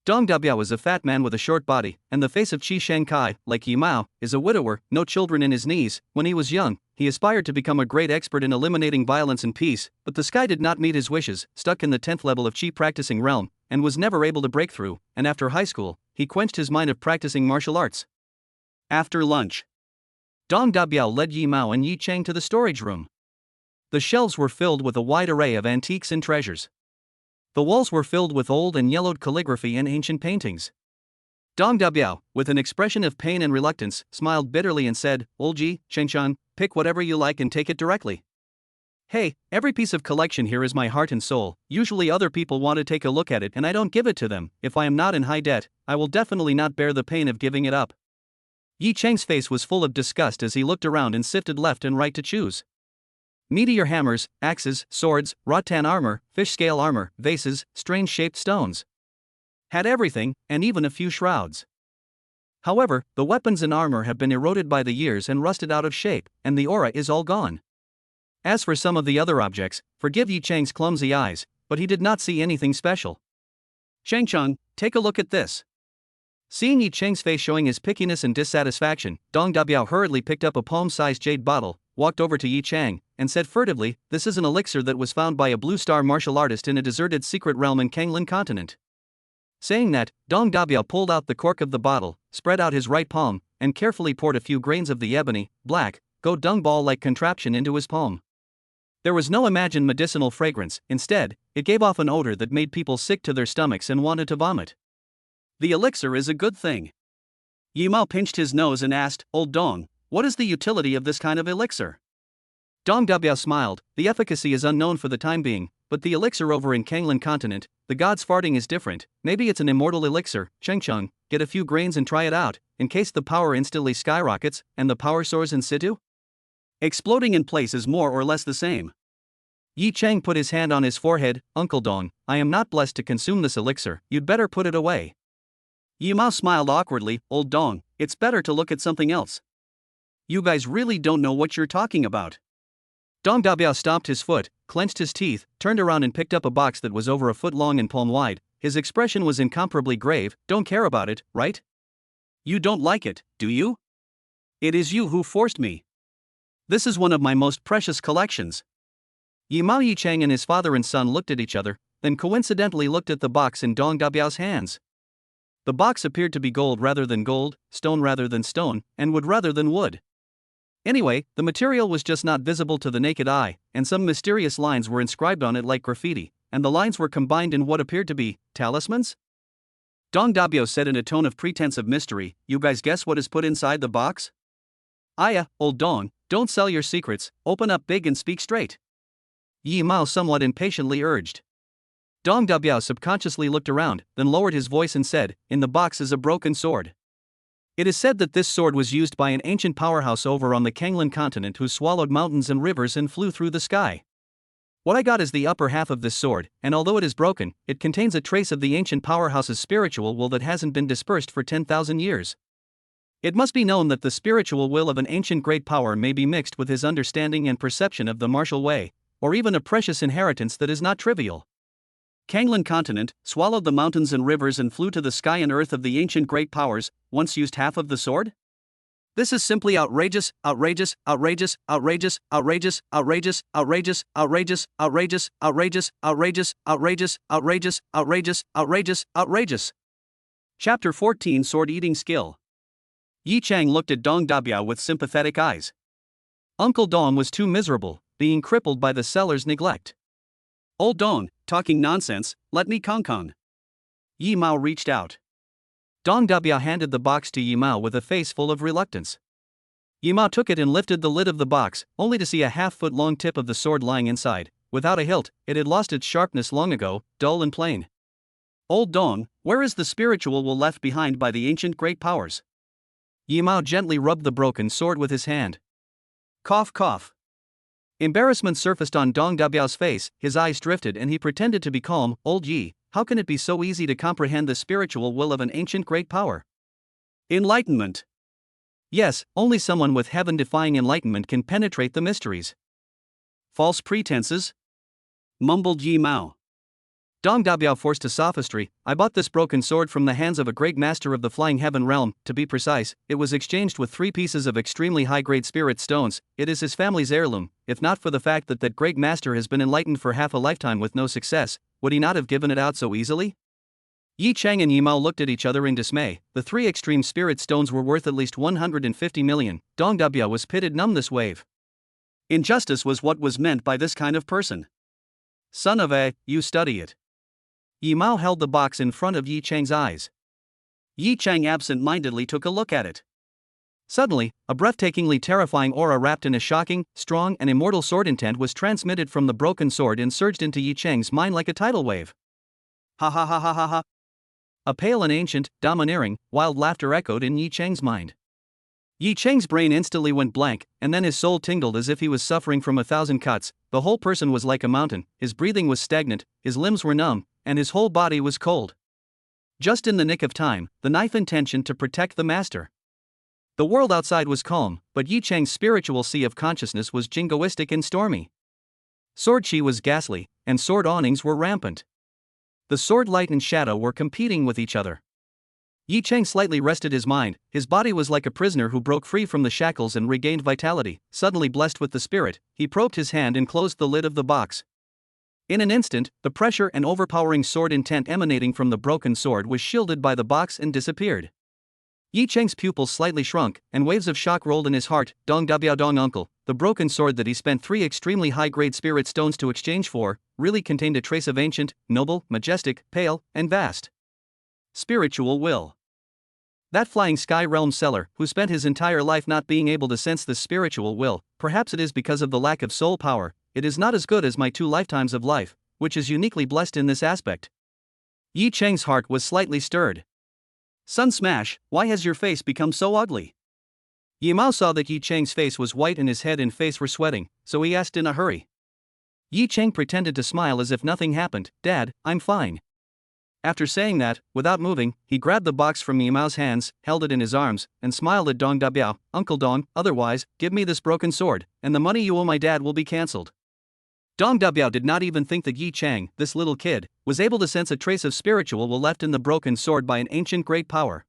Dong Dabiao is a fat man with a short body, and the face of Qi Shangkai, like Yi Mao, is a widower, no children in his knees. When he was young, he aspired to become a great expert in eliminating violence and peace, but the sky did not meet his wishes, stuck in the 10th level of Qi practicing realm, and was never able to break through, and after high school, he quenched his mind of practicing martial arts. After lunch, Dong Dabiao led Yi Mao and Yi Chang to the storage room. The shelves were filled with a wide array of antiques and treasures. The walls were filled with old and yellowed calligraphy and ancient paintings. Dong Dabiao, with an expression of pain and reluctance, smiled bitterly and said, Old Ji, Chengshan, pick whatever you like and take it directly. Hey, every piece of collection here is my heart and soul. Usually other people want to take a look at it and I don't give it to them. If I am not in high debt, I will definitely not bear the pain of giving it up. Yi Chang's face was full of disgust as he looked around and sifted left and right to choose. Meteor hammers, axes, swords, rattan armor, fish scale armor, vases, strange-shaped stones. Had everything, and even a few shrouds. However, the weapons and armor have been eroded by the years and rusted out of shape, and the aura is all gone. As for some of the other objects, forgive Yi Chang's clumsy eyes, but he did not see anything special. Changchang, take a look at this. Seeing Yi Chang's face showing his pickiness and dissatisfaction, Dong Dabiao hurriedly picked up a palm-sized jade bottle, walked over to Yi Chang, and said furtively, This is an elixir that was found by a blue star martial artist in a deserted secret realm in Kanglan continent. Saying that, Dong Dabiao pulled out the cork of the bottle, spread out his right palm, and carefully poured a few grains of the ebony, black, gold dung ball-like contraption into his palm. There was no imagined medicinal fragrance, instead, it gave off an odor that made people sick to their stomachs and wanted to vomit. The elixir is a good thing. Yi Mao pinched his nose and asked, Old Dong, what is the utility of this kind of elixir? Dong Dabiao smiled, the efficacy is unknown for the time being, but the elixir over in Kanglan continent, the god's farting is different, maybe it's an immortal elixir. Chengcheng, get a few grains and try it out, in case the power instantly skyrockets, and the power soars in situ? Exploding in place is more or less the same. Yi Chang put his hand on his forehead, Uncle Dong, I am not blessed to consume this elixir, you'd better put it away. Yi Mao smiled awkwardly, Old Dong, it's better to look at something else. You guys really don't know what you're talking about. Dong Dabiao stomped his foot, clenched his teeth, turned around and picked up a box that was over a foot long and palm wide. His expression was incomparably grave. Don't care about it, right? You don't like it, do you? It is you who forced me. This is one of my most precious collections. Yi Mao, Yi Chang and his father and son looked at each other, then coincidentally looked at the box in Dong Dabiao's hands. The box appeared to be gold rather than gold, stone rather than stone, and wood rather than wood. Anyway, the material was just not visible to the naked eye, and some mysterious lines were inscribed on it like graffiti, and the lines were combined in what appeared to be talismans? Dong Dabiao said in a tone of pretense of mystery, You guys guess what is put inside the box? Aya, Old Dong, don't sell your secrets, open up big and speak straight. Yi Mao somewhat impatiently urged. Dong Dabiao subconsciously looked around, then lowered his voice and said, In the box is a broken sword. It is said that this sword was used by an ancient powerhouse over on the Kanglan continent who swallowed mountains and rivers and flew through the sky. What I got is the upper half of this sword, and although it is broken, it contains a trace of the ancient powerhouse's spiritual will that hasn't been dispersed for 10,000 years. It must be known that the spiritual will of an ancient great power may be mixed with his understanding and perception of the martial way, or even a precious inheritance that is not trivial. Kanglan continent swallowed the mountains and rivers and flew to the sky and earth of the ancient great powers, once used half of the sword? This is simply outrageous, outrageous, outrageous, outrageous, outrageous, outrageous, outrageous, outrageous, outrageous, outrageous, outrageous, outrageous, outrageous, outrageous, outrageous, outrageous. Chapter 14 Sword-Eating Skill. Yi Chang looked at Dong Dabiao with sympathetic eyes. Uncle Dong was too miserable, being crippled by the seller's neglect. Old Dong, talking nonsense, let me kong. Yi Mao reached out. Dong Dabiao handed the box to Yi Mao with a face full of reluctance. Yi Mao took it and lifted the lid of the box, only to see a half-foot-long tip of the sword lying inside. Without a hilt, it had lost its sharpness long ago, dull and plain. Old Dong, where is the spiritual will left behind by the ancient great powers? Yi Mao gently rubbed the broken sword with his hand. Cough cough. Embarrassment surfaced on Dong Dabiao's face, his eyes drifted and he pretended to be calm. Old Yi, how can it be so easy to comprehend the spiritual will of an ancient great power? Enlightenment. Yes, only someone with heaven-defying enlightenment can penetrate the mysteries. False pretenses? Mumbled Yi Mao. Dong Dabiao forced a sophistry. I bought this broken sword from the hands of a great master of the flying heaven realm. To be precise, it was exchanged with 3 pieces of extremely high-grade spirit stones. It is his family's heirloom. If not for the fact that that great master has been enlightened for half a lifetime with no success, would he not have given it out so easily? Yi Chang and Yi Mao looked at each other in dismay. The 3 extreme spirit stones were worth at least 150 million. Dong Dabiao was pitted numb this wave. Injustice was what was meant by this kind of person. Son of a, you study it. Yi Mao held the box in front of Yi Chang's eyes. Yi Chang absent-mindedly took a look at it. Suddenly, a breathtakingly terrifying aura wrapped in a shocking, strong and immortal sword intent was transmitted from the broken sword and surged into Yi Chang's mind like a tidal wave. Ha ha ha ha ha ha. A pale and ancient, domineering, wild laughter echoed in Yi Chang's mind. Yi Chang's brain instantly went blank, and then his soul tingled as if he was suffering from 1,000 cuts. The whole person was like a mountain, his breathing was stagnant, his limbs were numb, and his whole body was cold. Just in the nick of time, the knife intentioned to protect the master. The world outside was calm, but Yi Chang's spiritual sea of consciousness was jingoistic and stormy. Sword chi was ghastly, and sword awnings were rampant. The sword light and shadow were competing with each other. Yi Chang slightly rested his mind. His body was like a prisoner who broke free from the shackles and regained vitality. Suddenly blessed with the spirit, he probed his hand and closed the lid of the box. In an instant, the pressure and overpowering sword intent emanating from the broken sword was shielded by the box and disappeared. Yi Chang's pupils slightly shrunk, and waves of shock rolled in his heart. Dong Dabiao Dong uncle, the broken sword that he spent 3 extremely high-grade spirit stones to exchange for, really contained a trace of ancient, noble, majestic, pale, and vast spiritual will. That flying sky realm seller, who spent his entire life not being able to sense this spiritual will, perhaps it is because of the lack of soul power, it is not as good as my 2 lifetimes of life, which is uniquely blessed in this aspect. Yi Chang's heart was slightly stirred. Sun Smash, why has your face become so ugly? Yi Mao saw that Yi Chang's face was white and his head and face were sweating, so he asked in a hurry. Yi Chang pretended to smile as if nothing happened. Dad, I'm fine. After saying that, without moving, he grabbed the box from Yi Mao's hands, held it in his arms, and smiled at Dong Dabiao. Uncle Dong, otherwise, give me this broken sword, and the money you owe my dad will be cancelled. Dong Dabiao did not even think that Yi Chang, this little kid, was able to sense a trace of spiritual will left in the broken sword by an ancient great power.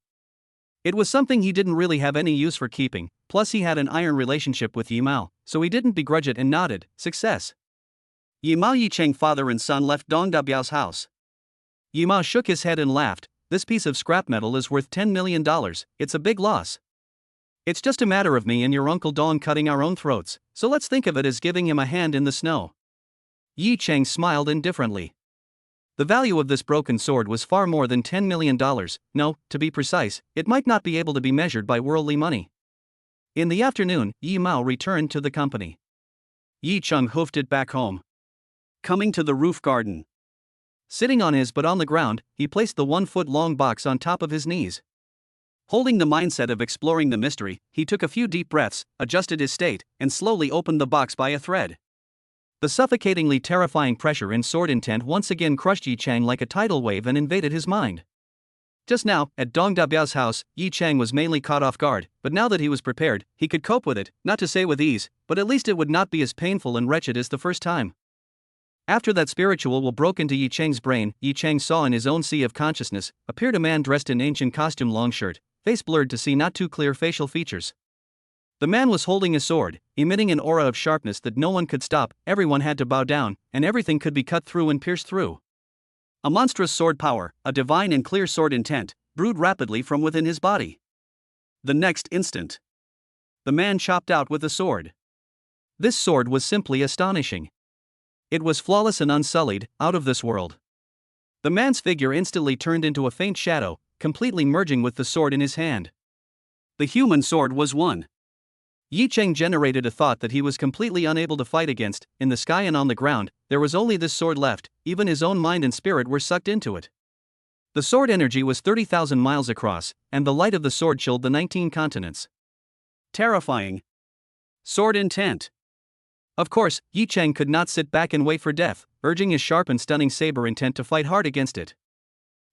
It was something he didn't really have any use for keeping, plus he had an iron relationship with Yi Mao, so he didn't begrudge it and nodded. Success. Yi Mao Yi Chang father and son left Dong Dabiao's house. Yi Mao shook his head and laughed. This piece of scrap metal is worth $10 million, it's a big loss. It's just a matter of me and your Uncle Dong cutting our own throats, so let's think of it as giving him a hand in the snow. Yi Chang smiled indifferently. The value of this broken sword was far more than $10 million. No, to be precise, it might not be able to be measured by worldly money. In the afternoon, Yi Mao returned to the company. Yi Chang hoofed it back home. Coming to the roof garden. Sitting on his but on the ground, he placed the 1-foot-long box on top of his knees. Holding the mindset of exploring the mystery, he took a few deep breaths, adjusted his state, and slowly opened the box by a thread. The suffocatingly terrifying pressure in sword intent once again crushed Yi Chang like a tidal wave and invaded his mind. Just now, at Dong Dabiao's house, Yi Chang was mainly caught off guard, but now that he was prepared, he could cope with it, not to say with ease, but at least it would not be as painful and wretched as the first time. After that spiritual will broke into Yi Chang's brain, Yi Chang saw in his own sea of consciousness, appeared a man dressed in ancient costume long shirt, face blurred to see not too clear facial features. The man was holding a sword, emitting an aura of sharpness that no one could stop, everyone had to bow down, and everything could be cut through and pierced through. A monstrous sword power, a divine and clear sword intent, brewed rapidly from within his body. The next instant, the man chopped out with the sword. This sword was simply astonishing. It was flawless and unsullied, out of this world. The man's figure instantly turned into a faint shadow, completely merging with the sword in his hand. The human sword was won. Yi Chang generated a thought that he was completely unable to fight against. In the sky and on the ground, there was only this sword left, even his own mind and spirit were sucked into it. The sword energy was 30,000 miles across, and the light of the sword chilled the 19 continents. Terrifying. Sword intent. Of course, Yi Chang could not sit back and wait for death, urging his sharp and stunning saber intent to fight hard against it.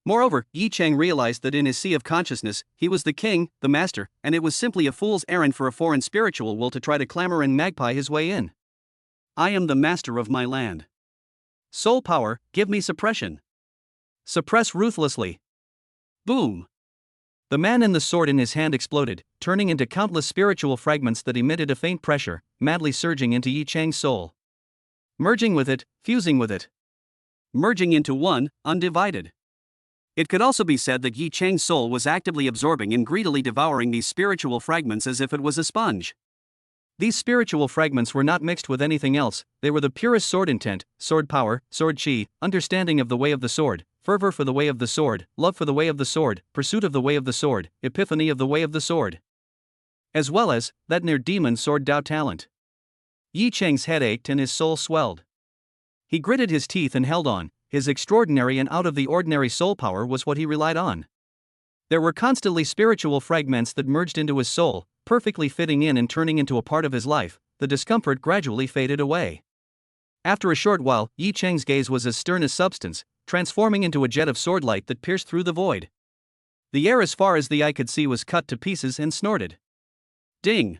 Moreover, Yi Chang realized that in his sea of consciousness, he was the king, the master, and it was simply a fool's errand for a foreign spiritual will to try to clamor and magpie his way in. I am the master of my land. Soul power, give me suppression. Suppress ruthlessly. Boom. The man and the sword in his hand exploded, turning into countless spiritual fragments that emitted a faint pressure, madly surging into Yi Chang's soul. Merging with it, fusing with it. Merging into one, undivided. It could also be said that Yi Chang's soul was actively absorbing and greedily devouring these spiritual fragments as if it was a sponge. These spiritual fragments were not mixed with anything else, they were the purest sword intent, sword power, sword chi, understanding of the way of the sword, fervor for the way of the sword, love for the way of the sword, pursuit of the way of the sword, epiphany of the way of the sword. As well as, that near demon sword Dao talent. Yi Chang's head ached and his soul swelled. He gritted his teeth and held on. His extraordinary and out-of-the-ordinary soul power was what he relied on. There were constantly spiritual fragments that merged into his soul, perfectly fitting in and turning into a part of his life. The discomfort gradually faded away. After a short while, Yi Chang's gaze was as stern as substance, transforming into a jet of sword light that pierced through the void. The air as far as the eye could see was cut to pieces and snorted. Ding.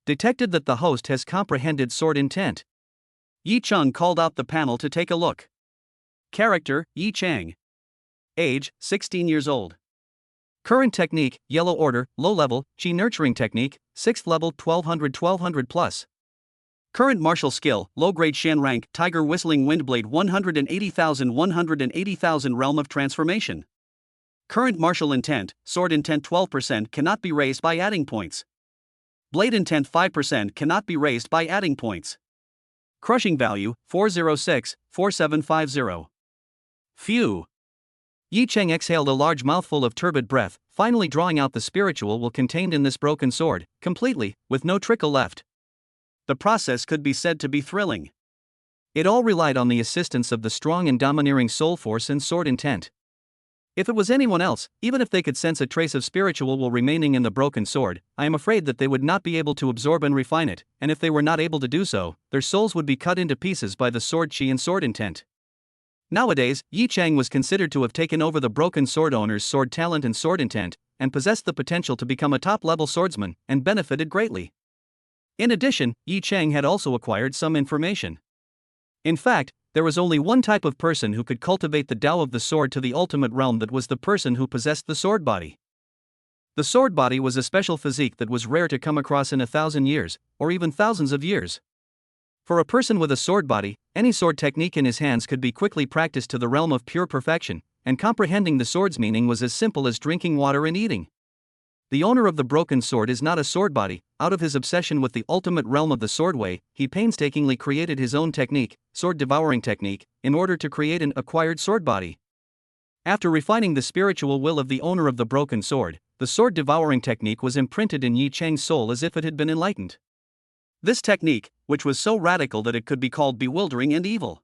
Detected that the host has comprehended sword intent. Yi Chang called out the panel to take a look. Character, Yi Chang. Age, 16 years old. Current technique, Yellow Order, low level, Chi Nurturing Technique, 6th level 1200 plus. Current martial skill, low grade Shan rank, Tiger Whistling Windblade 180,000 Realm of Transformation. Current martial intent, sword intent 12% cannot be raised by adding points. Blade intent 5% cannot be raised by adding points. Crushing value, 406-4750. Phew. Yi Chang exhaled a large mouthful of turbid breath, finally drawing out the spiritual will contained in this broken sword, completely, with no trickle left. The process could be said to be thrilling. It all relied on the assistance of the strong and domineering soul force and sword intent. If it was anyone else, even if they could sense a trace of spiritual will remaining in the broken sword, I am afraid that they would not be able to absorb and refine it, and if they were not able to do so, their souls would be cut into pieces by the sword chi and sword intent. Nowadays, Yi Chang was considered to have taken over the broken sword owner's sword talent and sword intent, and possessed the potential to become a top-level swordsman, and benefited greatly. In addition, Yi Chang had also acquired some information. In fact, there was only one type of person who could cultivate the Tao of the sword to the ultimate realm, that was the person who possessed the sword body. The sword body was a special physique that was rare to come across in 1,000 years, or even thousands of years. For a person with a sword body, any sword technique in his hands could be quickly practiced to the realm of pure perfection, and comprehending the sword's meaning was as simple as drinking water and eating. The owner of the broken sword is not a sword body. Out of his obsession with the ultimate realm of the sword way, he painstakingly created his own technique, sword devouring technique, in order to create an acquired sword body. After refining the spiritual will of the owner of the broken sword, the sword devouring technique was imprinted in Yi Chang's soul as if it had been enlightened. This technique, which was so radical that it could be called bewildering and evil.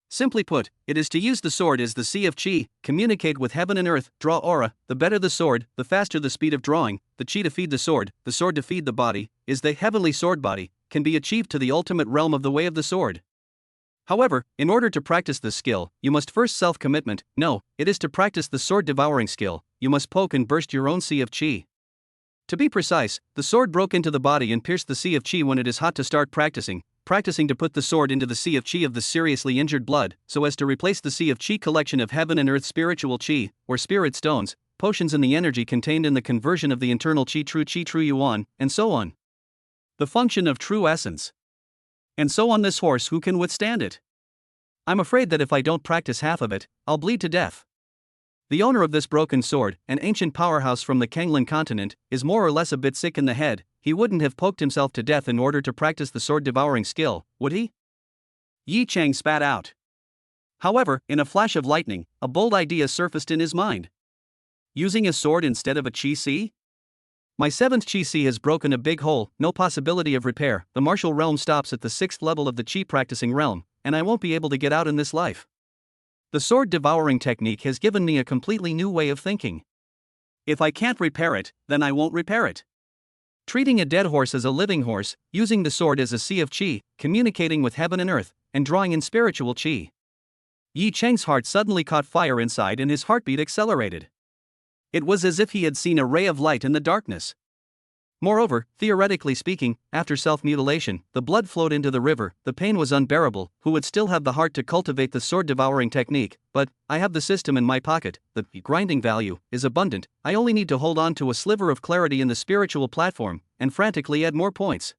Simply put, it is to use the sword as the sea of chi, communicate with heaven and earth, draw aura. The better the sword, the faster the speed of drawing. The chi to feed the sword to feed the body, is the heavenly sword body, can be achieved to the ultimate realm of the way of the sword. However, in order to practice this skill, you must first self-commitment. No, it is to practice the sword devouring skill, you must poke and burst your own sea of chi. To be precise, the sword broke into the body and pierced the sea of chi when it is hot to start practicing to put the sword into the sea of chi of the seriously injured blood, so as to replace the sea of chi collection of heaven and earth spiritual chi, or spirit stones, potions in the energy contained in the conversion of the internal chi true yuan, and so on. The function of true essence. And so on. This horse, who can withstand it? I'm afraid that if I don't practice half of it, I'll bleed to death. The owner of this broken sword, an ancient powerhouse from the Kanglan continent, is more or less a bit sick in the head. He wouldn't have poked himself to death in order to practice the sword devouring skill, would he? Yi Chang spat out. However, in a flash of lightning, a bold idea surfaced in his mind. Using a sword instead of a chi si? My 7th chi si has broken a big hole, no possibility of repair. The martial realm stops at the 6th level of the chi practicing realm, and I won't be able to get out in this life. The sword devouring technique has given me a completely new way of thinking. If I can't repair it, then I won't repair it. Treating a dead horse as a living horse, using the sword as a sea of qi, communicating with heaven and earth, and drawing in spiritual qi. Yi Cheng's heart suddenly caught fire inside and his heartbeat accelerated. It was as if he had seen a ray of light in the darkness. Moreover, theoretically speaking, after self-mutilation, the blood flowed into the river, the pain was unbearable. Who would still have the heart to cultivate the sword-devouring technique? But I have the system in my pocket, the grinding value is abundant, I only need to hold on to a sliver of clarity in the spiritual platform, and frantically add more points.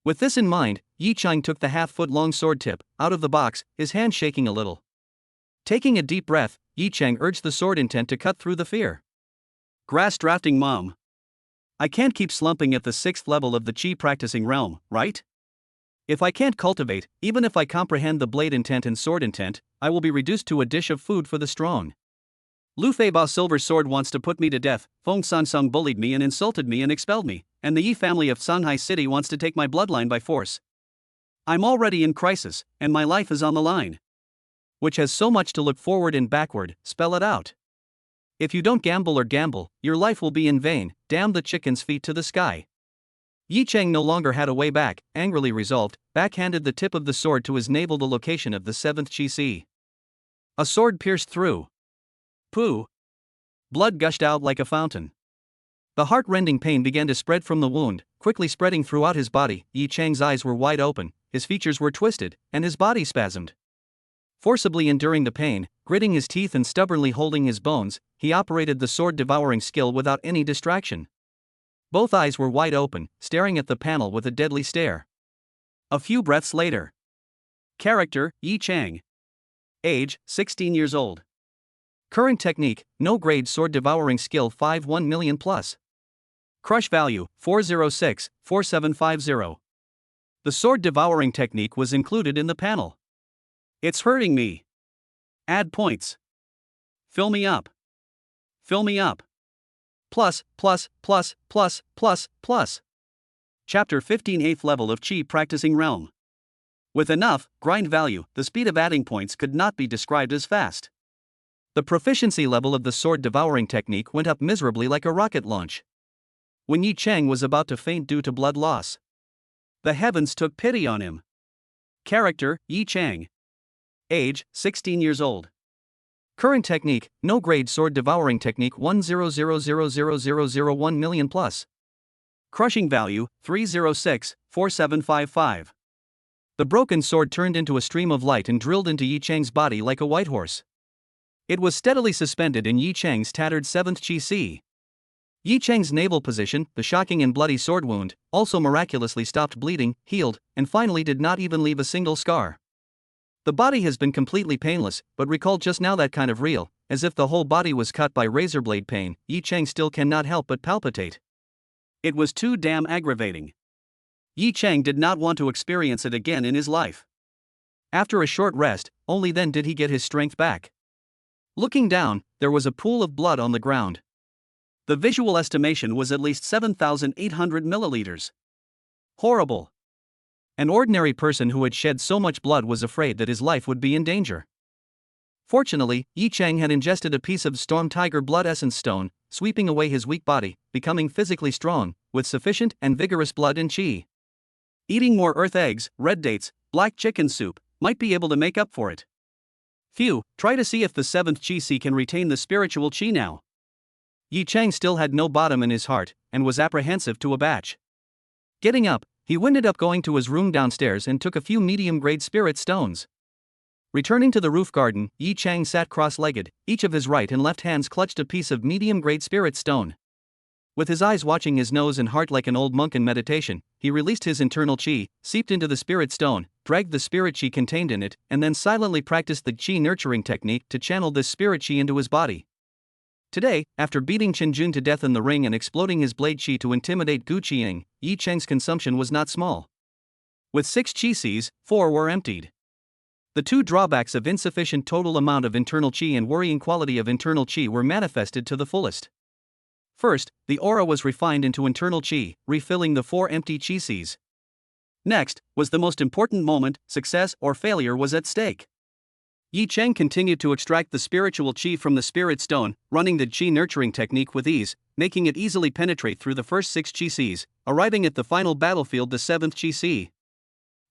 With this in mind, Yi Cheng took the half-foot-long sword tip out of the box, his hand shaking a little. Taking a deep breath, Yi Cheng urged the sword intent to cut through the fear. Grass drafting mom. I can't keep slumping at the 6th level of the Qi practicing realm, right? If I can't cultivate, even if I comprehend the blade intent and sword intent, I will be reduced to a dish of food for the strong. Lu Feibao's silver sword wants to put me to death, Feng Sansung bullied me and insulted me and expelled me, and the Yi family of Shanghai City wants to take my bloodline by force. I'm already in crisis, and my life is on the line. Which has so much to look forward and backward, spell it out. If you don't gamble or gamble, your life will be in vain, damn the chicken's feet to the sky. Yi Cheng no longer had a way back, angrily resolved, backhanded the tip of the sword to his navel, the location of the 7th Qi Si. A sword pierced through. Pooh! Blood gushed out like a fountain. The heart-rending pain began to spread from the wound, quickly spreading throughout his body. Yi Cheng's eyes were wide open, his features were twisted, and his body spasmed. Forcibly enduring the pain, gritting his teeth and stubbornly holding his bones, he operated the sword-devouring skill without any distraction. Both eyes were wide open, staring at the panel with a deadly stare. A few breaths later. Character, Yi Cheng. Age, 16 years old. Current technique, no grade sword-devouring skill 5-1 million plus. Crush value, 406-4750. The sword-devouring technique was included in the panel. It's hurting me. Add points. Fill me up. Fill me up. Plus. Chapter 15, 8th level of Qi practicing realm. With enough grind value, the speed of adding points could not be described as fast. The proficiency level of the sword-devouring technique went up miserably like a rocket launch. When Yi Cheng was about to faint due to blood loss, the heavens took pity on him. Character, Yi Cheng. Age, 16 years old. Current technique, no grade sword-devouring technique 100000001 million plus. Crushing value, 306-4755. The broken sword turned into a stream of light and drilled into Yi Cheng's body like a white horse. It was steadily suspended in Yi Cheng's tattered 7th Qi Si. Yi Cheng's navel position, the shocking and bloody sword wound, also miraculously stopped bleeding, healed, and finally did not even leave a single scar. The body has been completely painless, but recall just now that kind of real, as if the whole body was cut by razor blade pain. Yi Cheng still cannot help but palpitate. It was too damn aggravating. Yi Cheng did not want to experience it again in his life. After a short rest, only then did he get his strength back. Looking down, there was a pool of blood on the ground. The visual estimation was at least 7,800 milliliters. Horrible. An ordinary person who had shed so much blood was afraid that his life would be in danger. Fortunately, Yi Cheng had ingested a piece of Storm Tiger Blood Essence Stone, sweeping away his weak body, becoming physically strong, with sufficient and vigorous blood and qi. Eating more earth eggs, red dates, black chicken soup, might be able to make up for it. Phew, try to see if the 7th Qi Si can retain the spiritual qi now. Yi Cheng still had no bottom in his heart, and was apprehensive to a batch. Getting up, he winded up going to his room downstairs and took a few medium-grade spirit stones. Returning to the roof garden, Yi Cheng sat cross-legged, each of his right and left hands clutched a piece of medium-grade spirit stone. With his eyes watching his nose and heart like an old monk in meditation, he released his internal qi, seeped into the spirit stone, dragged the spirit qi contained in it, and then silently practiced the qi nurturing technique to channel this spirit qi into his body. Today, after beating Chen Jun to death in the ring and exploding his blade qi to intimidate Gu Qiang, Yi Cheng's consumption was not small. With 6 qi Cs, 4 were emptied. The two drawbacks of insufficient total amount of internal qi and worrying quality of internal qi were manifested to the fullest. First, the aura was refined into internal qi, refilling the 4 empty qi Cs. Next, was the most important moment, success or failure was at stake. Yi Cheng continued to extract the spiritual chi from the spirit stone, running the chi nurturing technique with ease, making it easily penetrate through the first 6 chi Cs, arriving at the final battlefield, the 7th chi C.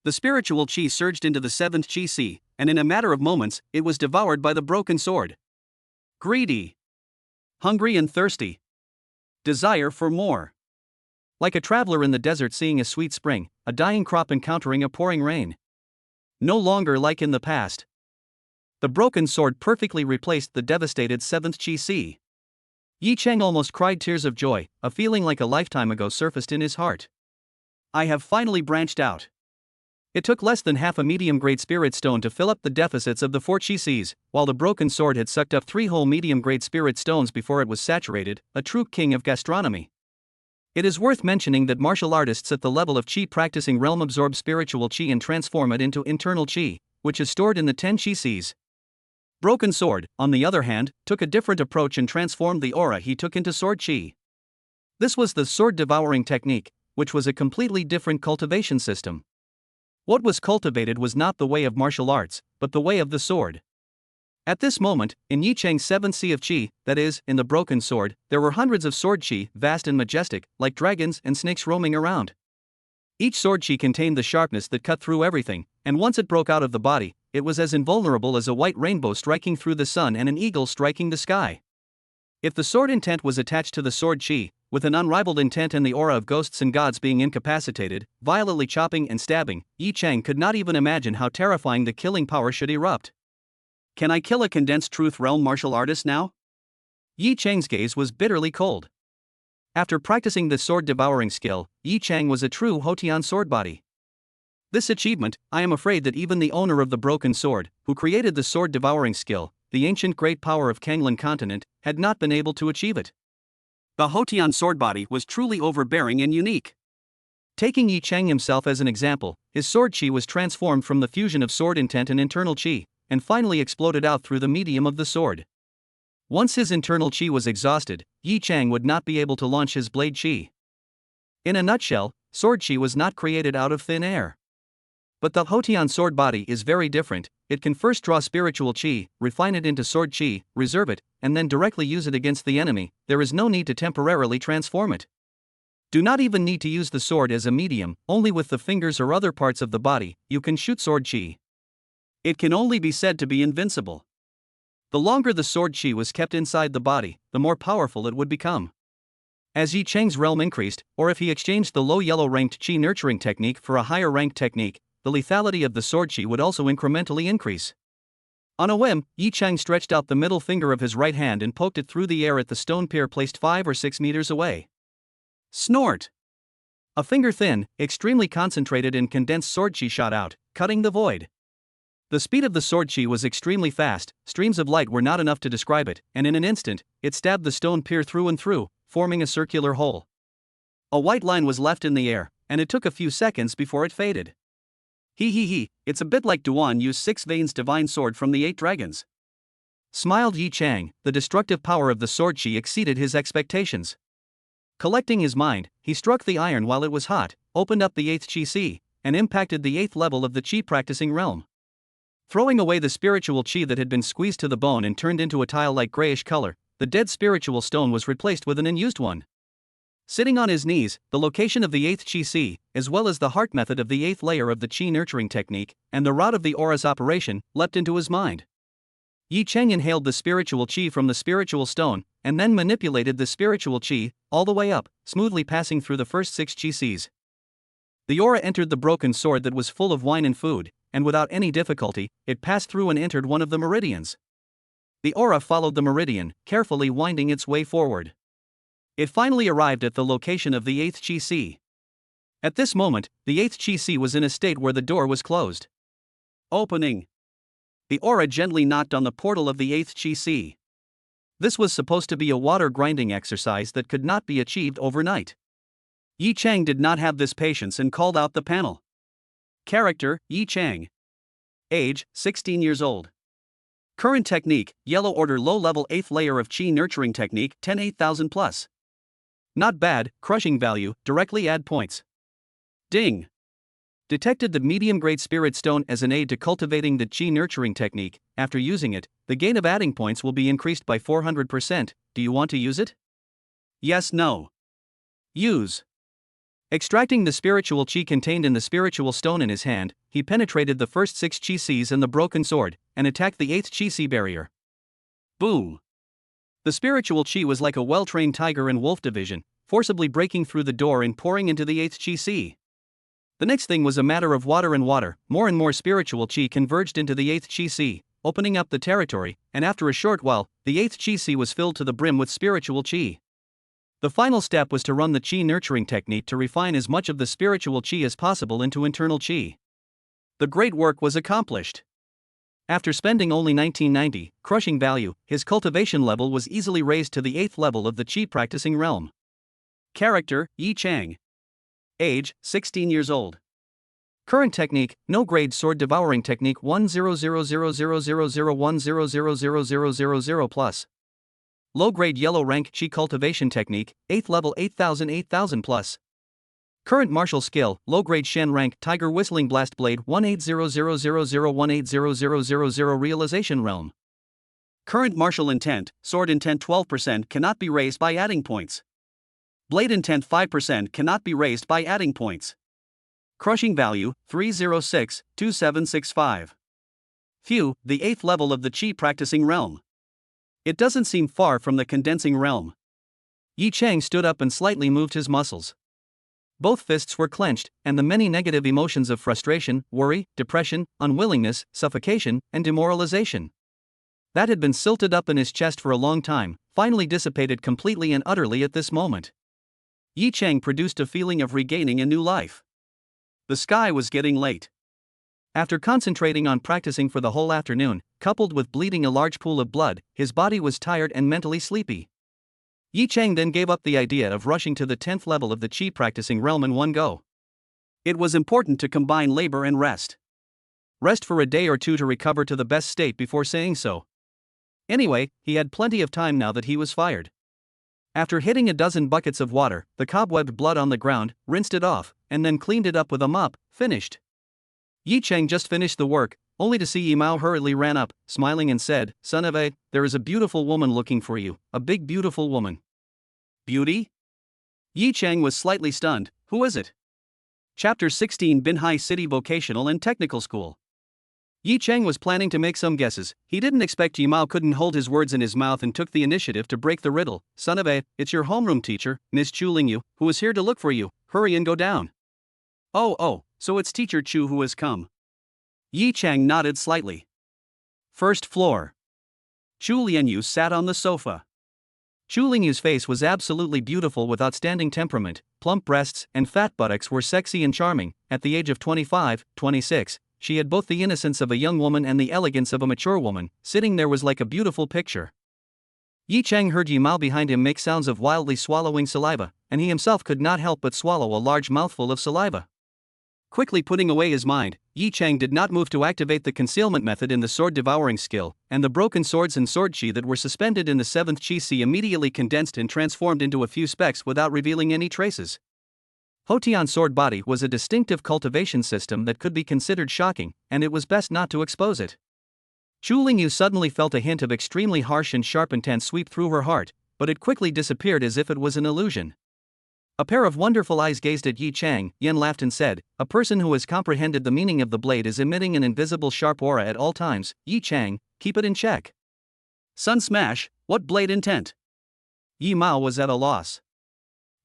The spiritual chi surged into the 7th chi C, and in a matter of moments, it was devoured by the broken sword. Greedy. Hungry and thirsty. Desire for more. Like a traveler in the desert seeing a sweet spring, a dying crop encountering a pouring rain. No longer like in the past. The broken sword perfectly replaced the devastated 7th chi C. Yi Cheng almost cried tears of joy, a feeling like a lifetime ago surfaced in his heart. I have finally branched out. It took less than half a medium-grade spirit stone to fill up the deficits of the 4 chi Cs, while the broken sword had sucked up 3 whole medium-grade spirit stones before it was saturated, a true king of gastronomy. It is worth mentioning that martial artists at the level of chi practicing realm absorb spiritual chi and transform it into internal chi, which is stored in the 10 chi Cs. Broken Sword, on the other hand, took a different approach and transformed the aura he took into sword chi. This was the sword devouring technique, which was a completely different cultivation system. What was cultivated was not the way of martial arts, but the way of the sword. At this moment, in Yi Cheng's 7th sea of chi, that is, in the broken sword, there were hundreds of sword chi, vast and majestic, like dragons and snakes roaming around. Each sword chi contained the sharpness that cut through everything, and once it broke out of the body, it was as invulnerable as a white rainbow striking through the sun and an eagle striking the sky. If the sword intent was attached to the sword chi, with an unrivaled intent and the aura of ghosts and gods being incapacitated, violently chopping and stabbing, Yi Cheng could not even imagine how terrifying the killing power should erupt. Can I kill a condensed truth realm martial artist now? Yi Cheng's gaze was bitterly cold. After practicing the sword-devouring skill, Yi Cheng was a true Hotian sword body. This achievement, I am afraid that even the owner of the broken sword, who created the sword-devouring skill, the ancient great power of Kanglan continent, had not been able to achieve it. The Hotian sword body was truly overbearing and unique. Taking Yi Cheng himself as an example, his sword chi was transformed from the fusion of sword intent and internal chi, and finally exploded out through the medium of the sword. Once his internal chi was exhausted, Yi Cheng would not be able to launch his blade chi. In a nutshell, sword chi was not created out of thin air. But the Hotian sword body is very different. It can first draw spiritual chi, refine it into sword chi, reserve it, and then directly use it against the enemy. There is no need to temporarily transform it. Do not even need to use the sword as a medium, only with the fingers or other parts of the body, you can shoot sword chi. It can only be said to be invincible. The longer the sword chi was kept inside the body, the more powerful it would become. As Yi Cheng's realm increased, or if he exchanged the low yellow ranked chi nurturing technique for a higher ranked technique, the lethality of the sword chi would also incrementally increase. On a whim, Yi Cheng stretched out the middle finger of his right hand and poked it through the air at the stone pier placed 5 or 6 meters away. Snort! A finger-thin, extremely concentrated and condensed sword chi shot out, cutting the void. The speed of the sword chi was extremely fast, streams of light were not enough to describe it, and in an instant, it stabbed the stone pier through and through, forming a circular hole. A white line was left in the air, and it took a few seconds before it faded. It's a bit like Duan Yu's 6 veins divine sword from the 8 dragons. Smiled Yi Cheng, the destructive power of the sword chi exceeded his expectations. Collecting his mind, he struck the iron while it was hot, opened up the 8th chi C, and impacted the 8th level of the chi practicing realm. Throwing away the spiritual chi that had been squeezed to the bone and turned into a tile-like grayish color, the dead spiritual stone was replaced with an unused one. Sitting on his knees, the location of the 8th chi C, as well as the heart method of the 8th layer of the chi nurturing technique, and the rod of the aura's operation, leapt into his mind. Yi Cheng inhaled the spiritual chi from the spiritual stone, and then manipulated the spiritual chi, all the way up, smoothly passing through the first 6 chi Cs. The aura entered the broken sword that was full of wine and food, and without any difficulty, it passed through and entered one of the meridians. The aura followed the meridian, carefully winding its way forward. It finally arrived at the location of the 8th chi C. At this moment, the 8th chi C was in a state where the door was closed. Opening. The aura gently knocked on the portal of the 8th chi C. This was supposed to be a water grinding exercise that could not be achieved overnight. Yi Cheng did not have this patience and called out the panel. Character, Yi Cheng. Age, 16 years old. Current technique, Yellow Order low-level 8th layer of Chi nurturing technique, 10 8000 plus. Not bad, crushing value, directly add points. Ding. detected the medium-grade spirit stone as an aid to cultivating the chi nurturing technique. After using it, the gain of adding points will be increased by 400%. Do you want to use it? Yes, no. Use. Extracting the spiritual chi contained in the spiritual stone in his hand, he penetrated the first 6 chi Cs and the broken sword, and attacked the 8th chi C barrier. Boom! The spiritual chi was like a well-trained tiger in wolf division, forcibly breaking through the door and pouring into the 8th chi C. The next thing was a matter of water and water. More and more spiritual chi converged into the 8th chi C, opening up the territory, and after a short while, the 8th chi C was filled to the brim with spiritual chi. The final step was to run the chi nurturing technique to refine as much of the spiritual chi as possible into internal chi. The great work was accomplished. After spending only 1990, crushing value, his cultivation level was easily raised to the 8th level of the chi practicing realm. Character, Yi Chang. Age, 16 years old. Current technique, no grade sword devouring technique 100000100000000 plus. Low grade yellow rank chi cultivation technique, 8th level 8000 plus. Current martial skill, low grade Shen rank tiger whistling blast blade 1800001800000 realization realm. Current martial intent, sword intent 12% cannot be raised by adding points. Blade intent 5% cannot be raised by adding points. Crushing value, 3062765. Phew, the 8th level of the chi practicing realm. It doesn't seem far from the condensing realm. Yi Chang stood up and slightly moved his muscles. Both fists were clenched, and the many negative emotions of frustration, worry, depression, unwillingness, suffocation, and demoralization that had been silted up in his chest for a long time, finally dissipated completely and utterly at this moment. Yi Chang produced a feeling of regaining a new life. The sky was getting late. After concentrating on practicing for the whole afternoon, coupled with bleeding a large pool of blood, his body was tired and mentally sleepy. Yi Chang then gave up the idea of rushing to the 10th level of the chi practicing realm in one go. It was important to combine labor and rest. Rest for a day or two to recover to the best state before saying so. Anyway, he had plenty of time now that he was fired. After hitting a dozen buckets of water, the cobwebbed blood on the ground, rinsed it off, and then cleaned it up with a mop, finished. Yi Chang just finished the work, only to see Yi Mao hurriedly ran up, smiling and said, "Son of a, there is a beautiful woman looking for you, a big beautiful woman." Beauty? Yi Chang was slightly stunned. Who is it? Chapter 16 Binhai City Vocational and Technical School. Yi Chang was planning to make some guesses. He didn't expect Yi Mao couldn't hold his words in his mouth and took the initiative to break the riddle. "Son of a, it's your homeroom teacher, Miss Chu Lingyu, who is here to look for you. Hurry and go down." Oh, so it's Teacher Chu who has come. Yi Chang nodded slightly. First floor. Chu Lianyu sat on the sofa. Chu Lingyu's face was absolutely beautiful with outstanding temperament. Plump breasts and fat buttocks were sexy and charming. At the age of 25, 26, she had both the innocence of a young woman and the elegance of a mature woman. Sitting there was like a beautiful picture. Yi Chang heard Yi Mao behind him make sounds of wildly swallowing saliva, and he himself could not help but swallow a large mouthful of saliva. Quickly putting away his mind, Yi Chang did not move to activate the concealment method in the sword devouring skill, and the broken swords and sword chi that were suspended in the 7th chi C immediately condensed and transformed into a few specks without revealing any traces. Hotian sword body was a distinctive cultivation system that could be considered shocking, and it was best not to expose it. Chu Lingyu suddenly felt a hint of extremely harsh and sharp intent sweep through her heart, but it quickly disappeared as if it was an illusion. A pair of wonderful eyes gazed at Yi Chang. Yen laughed and said, "A person who has comprehended the meaning of the blade is emitting an invisible sharp aura at all times. Yi Chang, keep it in check." Sun Smash, what blade intent? Yi Mao was at a loss.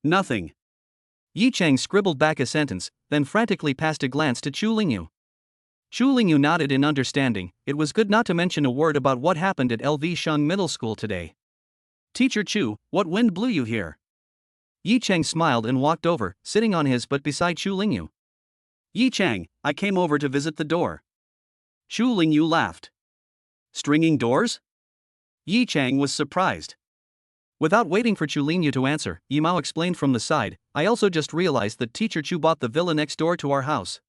Nothing. Yi Chang scribbled back a sentence, then frantically passed a glance to Chu Lingyu. Chu Lingyu nodded in understanding. It was good not to mention a word about what happened at LV Sheng Middle School today. "Teacher Chu, what wind blew you here?" Yi Chang smiled and walked over, sitting on his butt beside Chu Lingyu. "Yi Chang, I came over to visit the door." Chu Lingyu laughed. "Stringing doors?" Yi Chang was surprised. Without waiting for Chu Lingyu to answer, Yi Mao explained from the side, "I also just realized that Teacher Chu bought the villa next door to our house."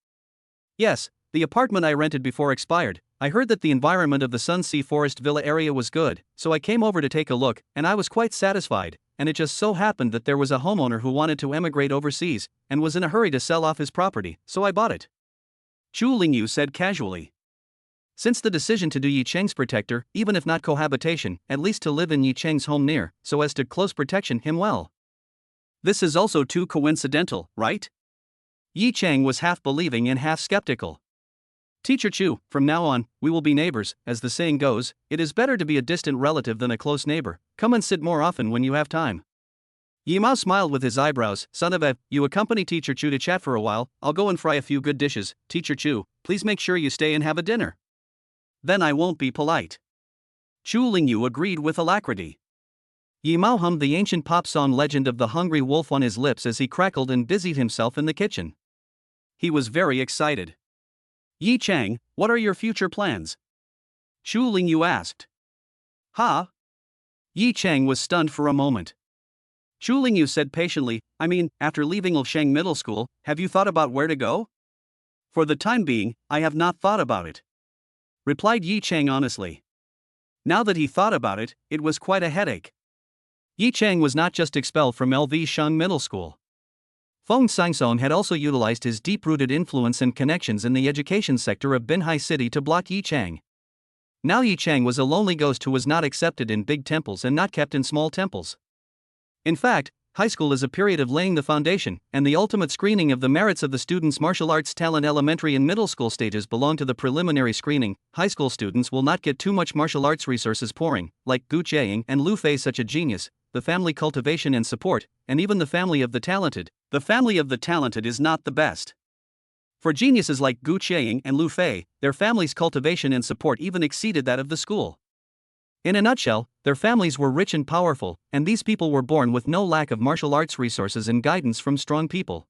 "Yes, the apartment I rented before expired. I heard that the environment of the Sun Sea Forest Villa area was good, so I came over to take a look, and I was quite satisfied, and it just so happened that there was a homeowner who wanted to emigrate overseas, and was in a hurry to sell off his property, so I bought it." Chu Lingyu said casually. Since the decision to do Yi Cheng's protector, even if not cohabitation, at least to live in Yi Cheng's home near, so as to close protection him well. This is also too coincidental, right? Yi Cheng was half believing and half skeptical. Teacher Chu, from now on, we will be neighbors, as the saying goes, it is better to be a distant relative than a close neighbor, come and sit more often when you have time. Yi Mao smiled with his eyebrows, son of a, you accompany Teacher Chu to chat for a while, I'll go and fry a few good dishes, Teacher Chu, please make sure you stay and have a dinner. Then I won't be polite. Chu Lingyu agreed with alacrity. Yi Mao hummed the ancient pop song Legend of the Hungry Wolf on his lips as he crackled and busied himself in the kitchen. He was very excited. Yi Cheng, what are your future plans? Chu Lingyu asked. Ha? Yi Cheng was stunned for a moment. Chu Lingyu said patiently, I mean, after leaving Ilsheng Middle School, have you thought about where to go? For the time being, I have not thought about it, replied Yi Cheng honestly. Now that he thought about it, it was quite a headache. Yi Cheng was not just expelled from LV Sheng Middle School. Feng Sangsong had also utilized his deep-rooted influence and connections in the education sector of Binhai City to block Yi Cheng. Now Yi Cheng was a lonely ghost who was not accepted in big temples and not kept in small temples. In fact, high school is a period of laying the foundation, and the ultimate screening of the merits of the students' martial arts talent. Elementary and middle school stages belong to the preliminary screening. High school students will not get too much martial arts resources pouring, like Gu Chiang and Lu Fei, such a genius, the family cultivation and support, and even the family of the talented. The family of the talented is not the best. For geniuses like Gu Chiang and Lu Fei, their family's cultivation and support even exceeded that of the school. In a nutshell, their families were rich and powerful, and these people were born with no lack of martial arts resources and guidance from strong people.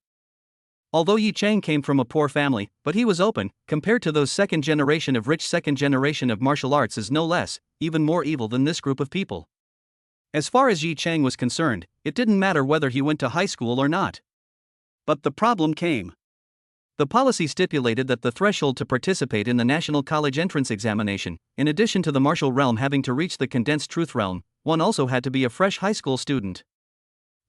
Although Yi Cheng came from a poor family, but he was open, compared to those second generation of rich. Second generation of martial arts is no less, even more evil than this group of people. As far as Yi Cheng was concerned, it didn't matter whether he went to high school or not. But the problem came. The policy stipulated that the threshold to participate in the National College Entrance Examination, in addition to the martial realm having to reach the condensed truth realm, one also had to be a fresh high school student.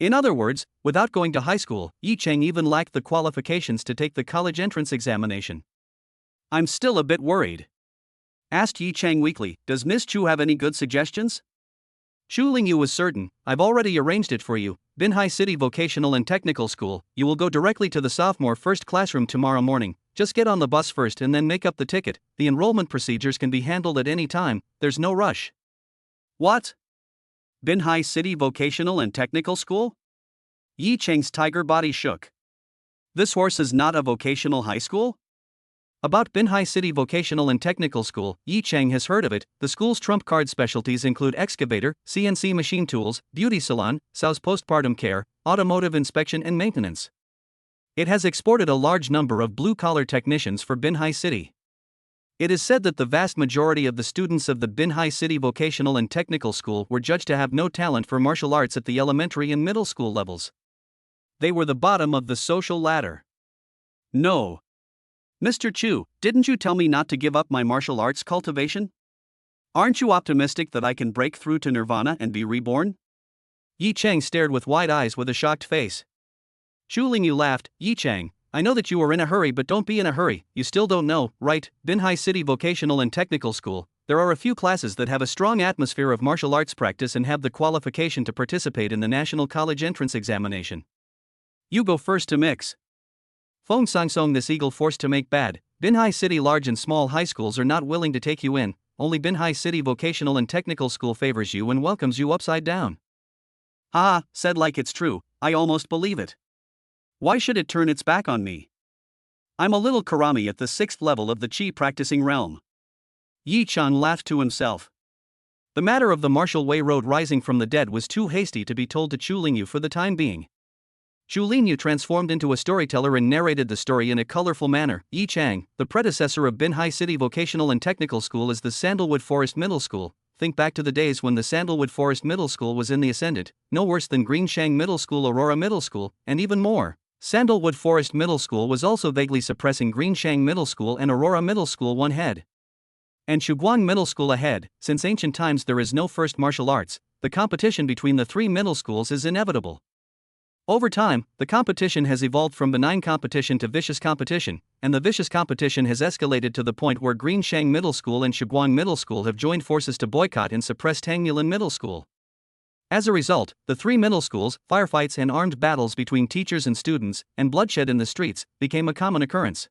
In other words, without going to high school, Yi Cheng even lacked the qualifications to take the college entrance examination. I'm still a bit worried, asked Yi Cheng weakly. Does Miss Chu have any good suggestions? Chu Lingyu was certain, I've already arranged it for you. Binhai City Vocational and Technical School, you will go directly to the sophomore first classroom tomorrow morning. Just get on the bus first and then make up the ticket. The enrollment procedures can be handled at any time, there's no rush. What? Binhai City Vocational and Technical School? Yi Cheng's tiger body shook. This horse is not a vocational high school? About Binhai City Vocational and Technical School, Yi Cheng has heard of it. The school's trump card specialties include excavator, CNC machine tools, beauty salon, SOS postpartum care, automotive inspection and maintenance. It has exported a large number of blue-collar technicians for Binhai City. It is said that the vast majority of the students of the Binhai City Vocational and Technical School were judged to have no talent for martial arts at the elementary and middle school levels. They were the bottom of the social ladder. No. Mr. Chu, didn't you tell me not to give up my martial arts cultivation? Aren't you optimistic that I can break through to nirvana and be reborn? Yi Cheng stared with wide eyes with a shocked face. Chu Lingyu laughed. Yi Cheng, I know that you are in a hurry, but don't be in a hurry. You still don't know, right? Binhai City Vocational and Technical School, there are a few classes that have a strong atmosphere of martial arts practice and have the qualification to participate in the National College Entrance Examination. You go first to mix. Feng Sangsong, this eagle forced to make bad. Binhai City large and small high schools are not willing to take you in, only Binhai City Vocational and Technical School favors you and welcomes you upside down. Ah, said like it's true, I almost believe it. Why should it turn its back on me? I'm a little karami at the 6th level of the chi practicing realm. Yi Chan laughed to himself. The matter of the martial way road rising from the dead was too hasty to be told to Chu Lingyu for the time being. Chu Lingyu transformed into a storyteller and narrated the story in a colorful manner. Yi Chang, the predecessor of Binhai City Vocational and Technical School, is the Sandalwood Forest Middle School. Think back to the days when the Sandalwood Forest Middle School was in the ascendant, no worse than Greenshang Middle School, Aurora Middle School, and even more. Sandalwood Forest Middle School was also vaguely suppressing Greenshang Middle School and Aurora Middle School one head. And Shuguang Middle School ahead. Since ancient times there is no first martial arts, the competition between the three middle schools is inevitable. Over time, the competition has evolved from benign competition to vicious competition, and the vicious competition has escalated to the point where Greenshang Middle School and Shiguang Middle School have joined forces to boycott and suppress Tangmulan Middle School. As a result, the three middle schools, firefights and armed battles between teachers and students, and bloodshed in the streets, became a common occurrence.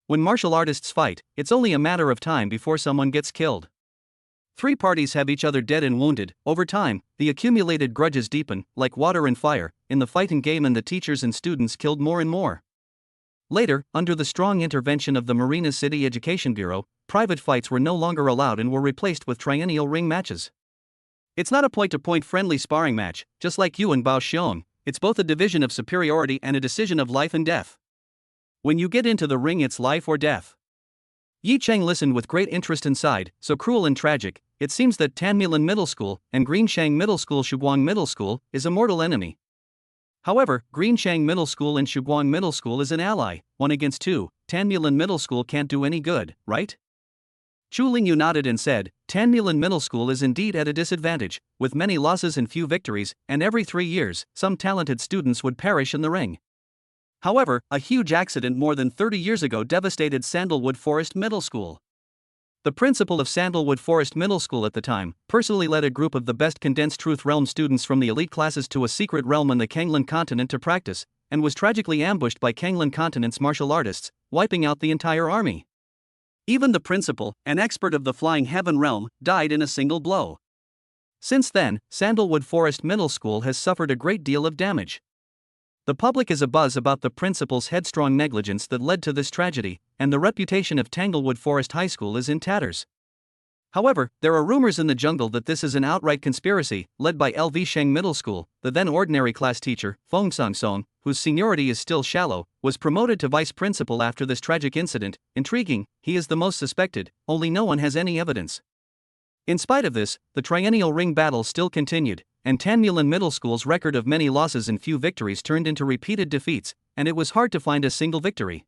When martial artists fight, it's only a matter of time before someone gets killed. Three parties have each other dead and wounded. Over time, the accumulated grudges deepen, like water and fire, in the fighting game, and the teachers and students killed more and more. Later, under the strong intervention of the Marina City Education Bureau, private fights were no longer allowed and were replaced with triennial ring matches. It's not a point-to-point friendly sparring match, just like you and Bao Xiong, it's both a division of superiority and a decision of life and death. When you get into the ring, it's life or death. Yi Cheng listened with great interest and sighed. So cruel and tragic, it seems that Tangmulan Middle School and Greenshang Middle School Shiguang Middle School is a mortal enemy. However, Greenshang Middle School and Shiguang Middle School is an ally, 1 against 2, Tangmulan Middle School can't do any good, right? Chu Lingyu nodded and said, Tangmulan Middle School is indeed at a disadvantage, with many losses and few victories, and every 3 years, some talented students would perish in the ring. However, a huge accident more than 30 years ago devastated Sandalwood Forest Middle School. The principal of Sandalwood Forest Middle School at the time personally led a group of the best condensed truth realm students from the elite classes to a secret realm on the Kanglan continent to practice, and was tragically ambushed by Kanglan continent's martial artists, wiping out the entire army. Even the principal, an expert of the Flying Heaven realm, died in a single blow. Since then, Sandalwood Forest Middle School has suffered a great deal of damage. The public is abuzz about the principal's headstrong negligence that led to this tragedy, and the reputation of Tanglewood Forest High School is in tatters. However, there are rumors in the jungle that this is an outright conspiracy, led by LV Sheng Middle School. The then ordinary class teacher, Feng Song, whose seniority is still shallow, was promoted to vice principal after this tragic incident. Intriguing, he is the most suspected, only no one has any evidence. In spite of this, the triennial ring battle still continued, and Tangmulan Middle School's record of many losses and few victories turned into repeated defeats, and it was hard to find a single victory.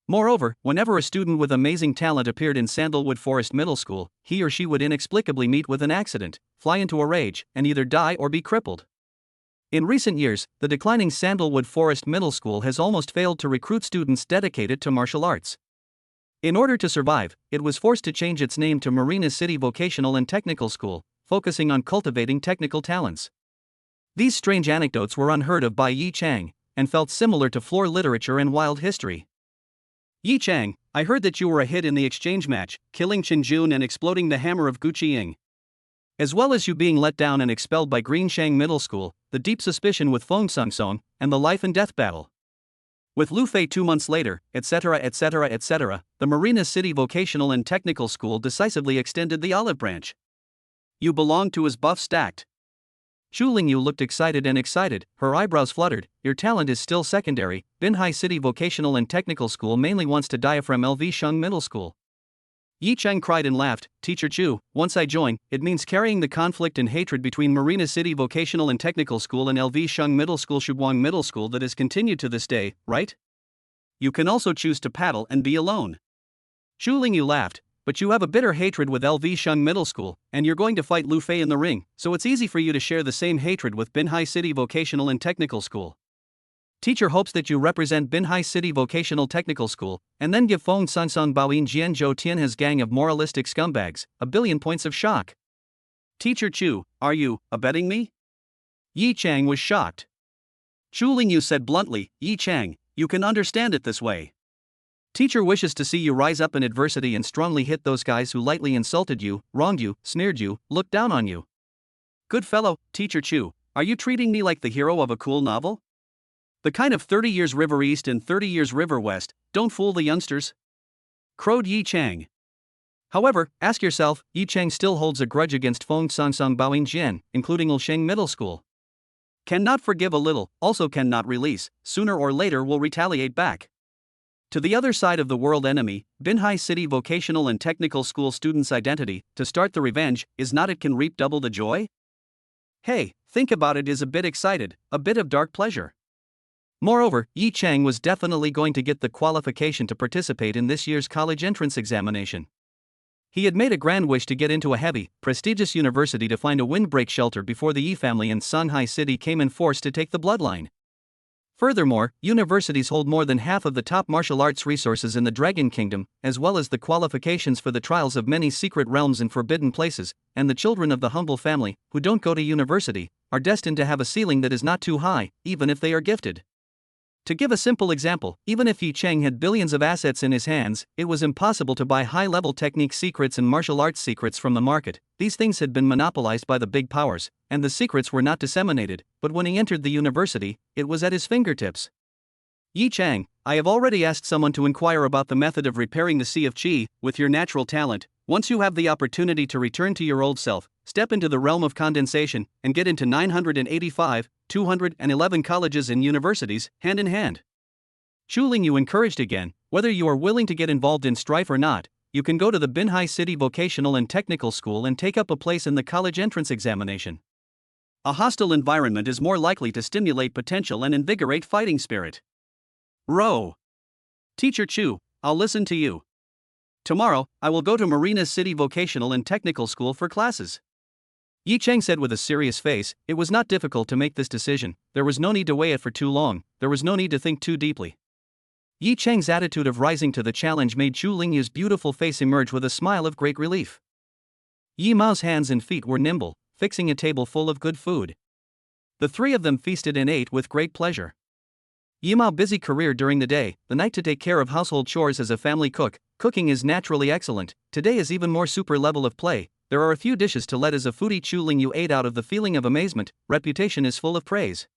Moreover, whenever a student with amazing talent appeared in Sandalwood Forest Middle School, he or she would inexplicably meet with an accident, fly into a rage, and either die or be crippled. In recent years, the declining Sandalwood Forest Middle School has almost failed to recruit students dedicated to martial arts. In order to survive, it was forced to change its name to Marina City Vocational and Technical School, focusing on cultivating technical talents. These strange anecdotes were unheard of by Yi Chang, and felt similar to floor literature and wild history. Yi Chang, I heard that you were a hit in the exchange match, killing Chen Jun and exploding the hammer of Gu Qiying. As well as you being let down and expelled by Greenshang Middle School, the deep suspicion with Feng Song, and the life and death battle with Lu Fei 2 months later, etc., the Marina City Vocational and Technical School decisively extended the olive branch. You belong to his buff stacked. Chu Lingyu looked excited, her eyebrows fluttered. Your talent is still secondary. Binhai City Vocational and Technical School mainly wants to diaphragm LV Sheng Middle School. Yi Cheng cried and laughed. Teacher Chu, once I join, it means carrying the conflict and hatred between Marina City Vocational and Technical School and LV Sheng Middle School Shiguang Middle School that has continued to this day, right? You can also choose to paddle and be alone. Chu Lingyu laughed. But you have a bitter hatred with LV Sheng Middle School, and you're going to fight Lu Fei in the ring, so it's easy for you to share the same hatred with Binhai City Vocational and Technical School. Teacher hopes that you represent Binhai City Vocational Technical School, and then give Feng Song Baoyin Jian Zhou Tianhe's gang of moralistic scumbags a billion points of shock. Teacher Chu, are you abetting me? Yi Chang was shocked. Chu Lingyu said bluntly, Yi Chang, you can understand it this way. Teacher wishes to see you rise up in adversity and strongly hit those guys who lightly insulted you, wronged you, sneered you, looked down on you. Good fellow, Teacher Chu, are you treating me like the hero of a cool novel? The kind of 30 years River East and 30 years River West, don't fool the youngsters. Crowed Yi Chang. However, ask yourself, Yi Chang still holds a grudge against Feng Song Baoyin Jian, including Ilsheng Middle School. Cannot forgive a little, also cannot release, sooner or later will retaliate back. To the other side of the world enemy, Binhai City Vocational and Technical School students' identity, to start the revenge, is not it can reap double the joy? Hey, think about it, is a bit excited, a bit of dark pleasure. Moreover, Yi Chang was definitely going to get the qualification to participate in this year's college entrance examination. He had made a grand wish to get into a heavy, prestigious university to find a windbreak shelter before the Yi family in Shanghai City came in force to take the bloodline. Furthermore, universities hold more than half of the top martial arts resources in the Dragon Kingdom, as well as the qualifications for the trials of many secret realms and forbidden places, and the children of the humble family, who don't go to university, are destined to have a ceiling that is not too high, even if they are gifted. To give a simple example, even if Yi Cheng had billions of assets in his hands, it was impossible to buy high-level technique secrets and martial arts secrets from the market. These things had been monopolized by the big powers, and the secrets were not disseminated, but when he entered the university, it was at his fingertips. Yi Cheng, I have already asked someone to inquire about the method of repairing the Sea of Qi. With your natural talent, once you have the opportunity to return to your old self, step into the realm of condensation, and get into 985, 211 colleges and universities, hand in hand. Chu Lingyu encouraged again, whether you are willing to get involved in strife or not, you can go to the Binhai City Vocational and Technical School and take up a place in the college entrance examination. A hostile environment is more likely to stimulate potential and invigorate fighting spirit. Row. Teacher Chu, I'll listen to you. Tomorrow, I will go to Marina City Vocational and Technical School for classes. Yi Cheng said with a serious face. It was not difficult to make this decision, there was no need to weigh it for too long, there was no need to think too deeply. Yi Cheng's attitude of rising to the challenge made Chu Lingyu's beautiful face emerge with a smile of great relief. Yi Mao's hands and feet were nimble, fixing a table full of good food. The three of them feasted and ate with great pleasure. Yi Mao's busy career during the day, the night to take care of household chores as a family cook, cooking is naturally excellent, today is even more super level of play. There are a few dishes to let as a foodie. Chu Lingyu ate out of the feeling of amazement, reputation is full of praise.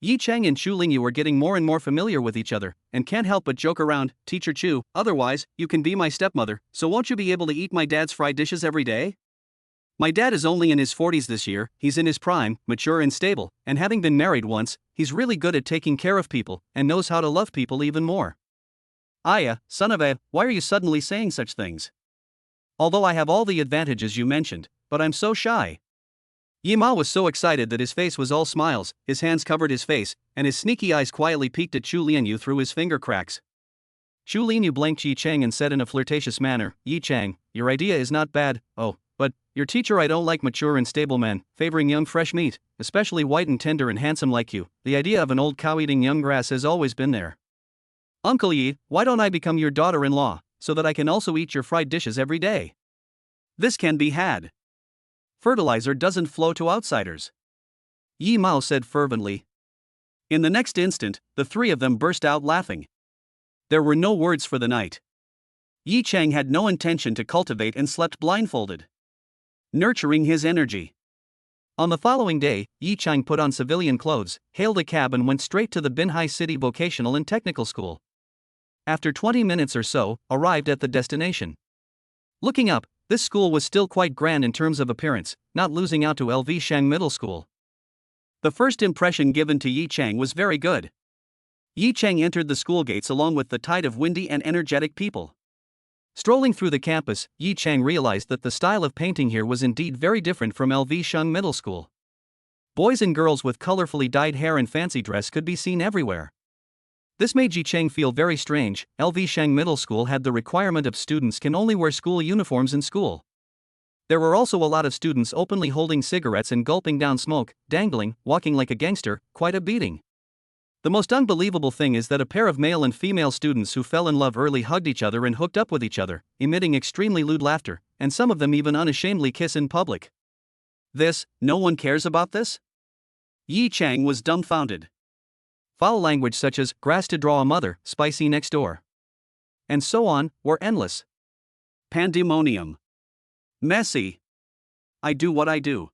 Yi Cheng and Chu Lingyu were getting more and more familiar with each other, and can't help but joke around. Teacher Chu, otherwise, you can be my stepmother, so won't you be able to eat my dad's fried dishes every day? My dad is only in his 40s this year, he's in his prime, mature and stable, and having been married once, he's really good at taking care of people, and knows how to love people even more. Aya, son of a, why are you suddenly saying such things? Although I have all the advantages you mentioned, but I'm so shy. Yi Mao was so excited that his face was all smiles, his hands covered his face, and his sneaky eyes quietly peeked at Chu Lingyu through his finger cracks. Chu Lingyu blinked Yi Cheng and said in a flirtatious manner, Yi Cheng, your idea is not bad, oh, but, your teacher I don't like mature and stable men, favoring young fresh meat, especially white and tender and handsome like you. The idea of an old cow eating young grass has always been there. Uncle Yi, why don't I become your daughter-in-law, so that I can also eat your fried dishes every day? This can be had. Fertilizer doesn't flow to outsiders. Yi Mao said fervently. In the next instant, the three of them burst out laughing. There were no words for the night. Yi Cheng had no intention to cultivate and slept blindfolded, nurturing his energy. On the following day, Yi Cheng put on civilian clothes, hailed a cab and went straight to the Binhai City Vocational and Technical School. After 20 minutes or so, arrived at the destination. Looking up, this school was still quite grand in terms of appearance, not losing out to LV Shang Middle School. The first impression given to Yi Cheng was very good. Yi Cheng entered the school gates along with the tide of windy and energetic people. Strolling through the campus, Yi Cheng realized that the style of painting here was indeed very different from LV Shang Middle School. Boys and girls with colorfully dyed hair and fancy dress could be seen everywhere. This made Yi Cheng feel very strange. LV Shang Middle School had the requirement of students can only wear school uniforms in school. There were also a lot of students openly holding cigarettes and gulping down smoke, dangling, walking like a gangster, quite a beating. The most unbelievable thing is that a pair of male and female students who fell in love early hugged each other and hooked up with each other, emitting extremely lewd laughter, and some of them even unashamedly kiss in public. No one cares about this? Yi Cheng was dumbfounded. Foul language such as, grass to draw a mother, spicy next door, and so on, were endless. Pandemonium. Messy. I do what I do.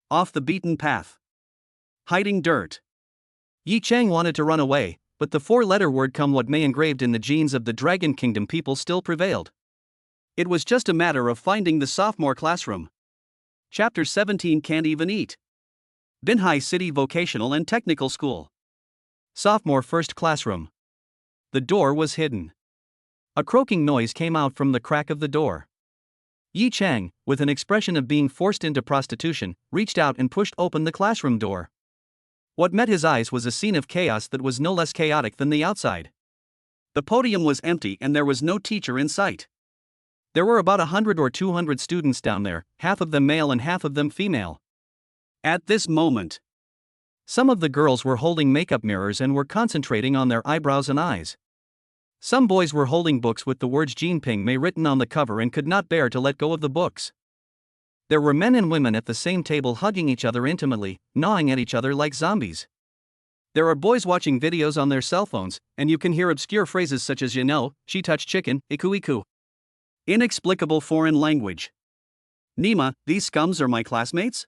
Off the beaten path. Hiding dirt. Yi Cheng wanted to run away, but the four-letter word come what may engraved in the genes of the Dragon Kingdom people still prevailed. It was just a matter of finding the sophomore classroom. Chapter 17 Can't Even Eat. Binhai City Vocational and Technical School. Sophomore first classroom. The door was hidden. A croaking noise came out from the crack of the door. Yi Cheng, with an expression of being forced into prostitution, reached out and pushed open the classroom door. What met his eyes was a scene of chaos that was no less chaotic than the outside. The podium was empty and there was no teacher in sight. There were about 100 or 200 students down there, half of them male and half of them female. At this moment, Some of the girls were holding makeup mirrors and were concentrating on their eyebrows and eyes. Some boys were holding books with the words Jinping May written on the cover and could not bear to let go of the books. There were men and women at the same table hugging each other intimately, gnawing at each other like zombies. There are boys watching videos on their cell phones, and you can hear obscure phrases such as she touched chicken, iku. inexplicable foreign language. Nima, these scums are my classmates?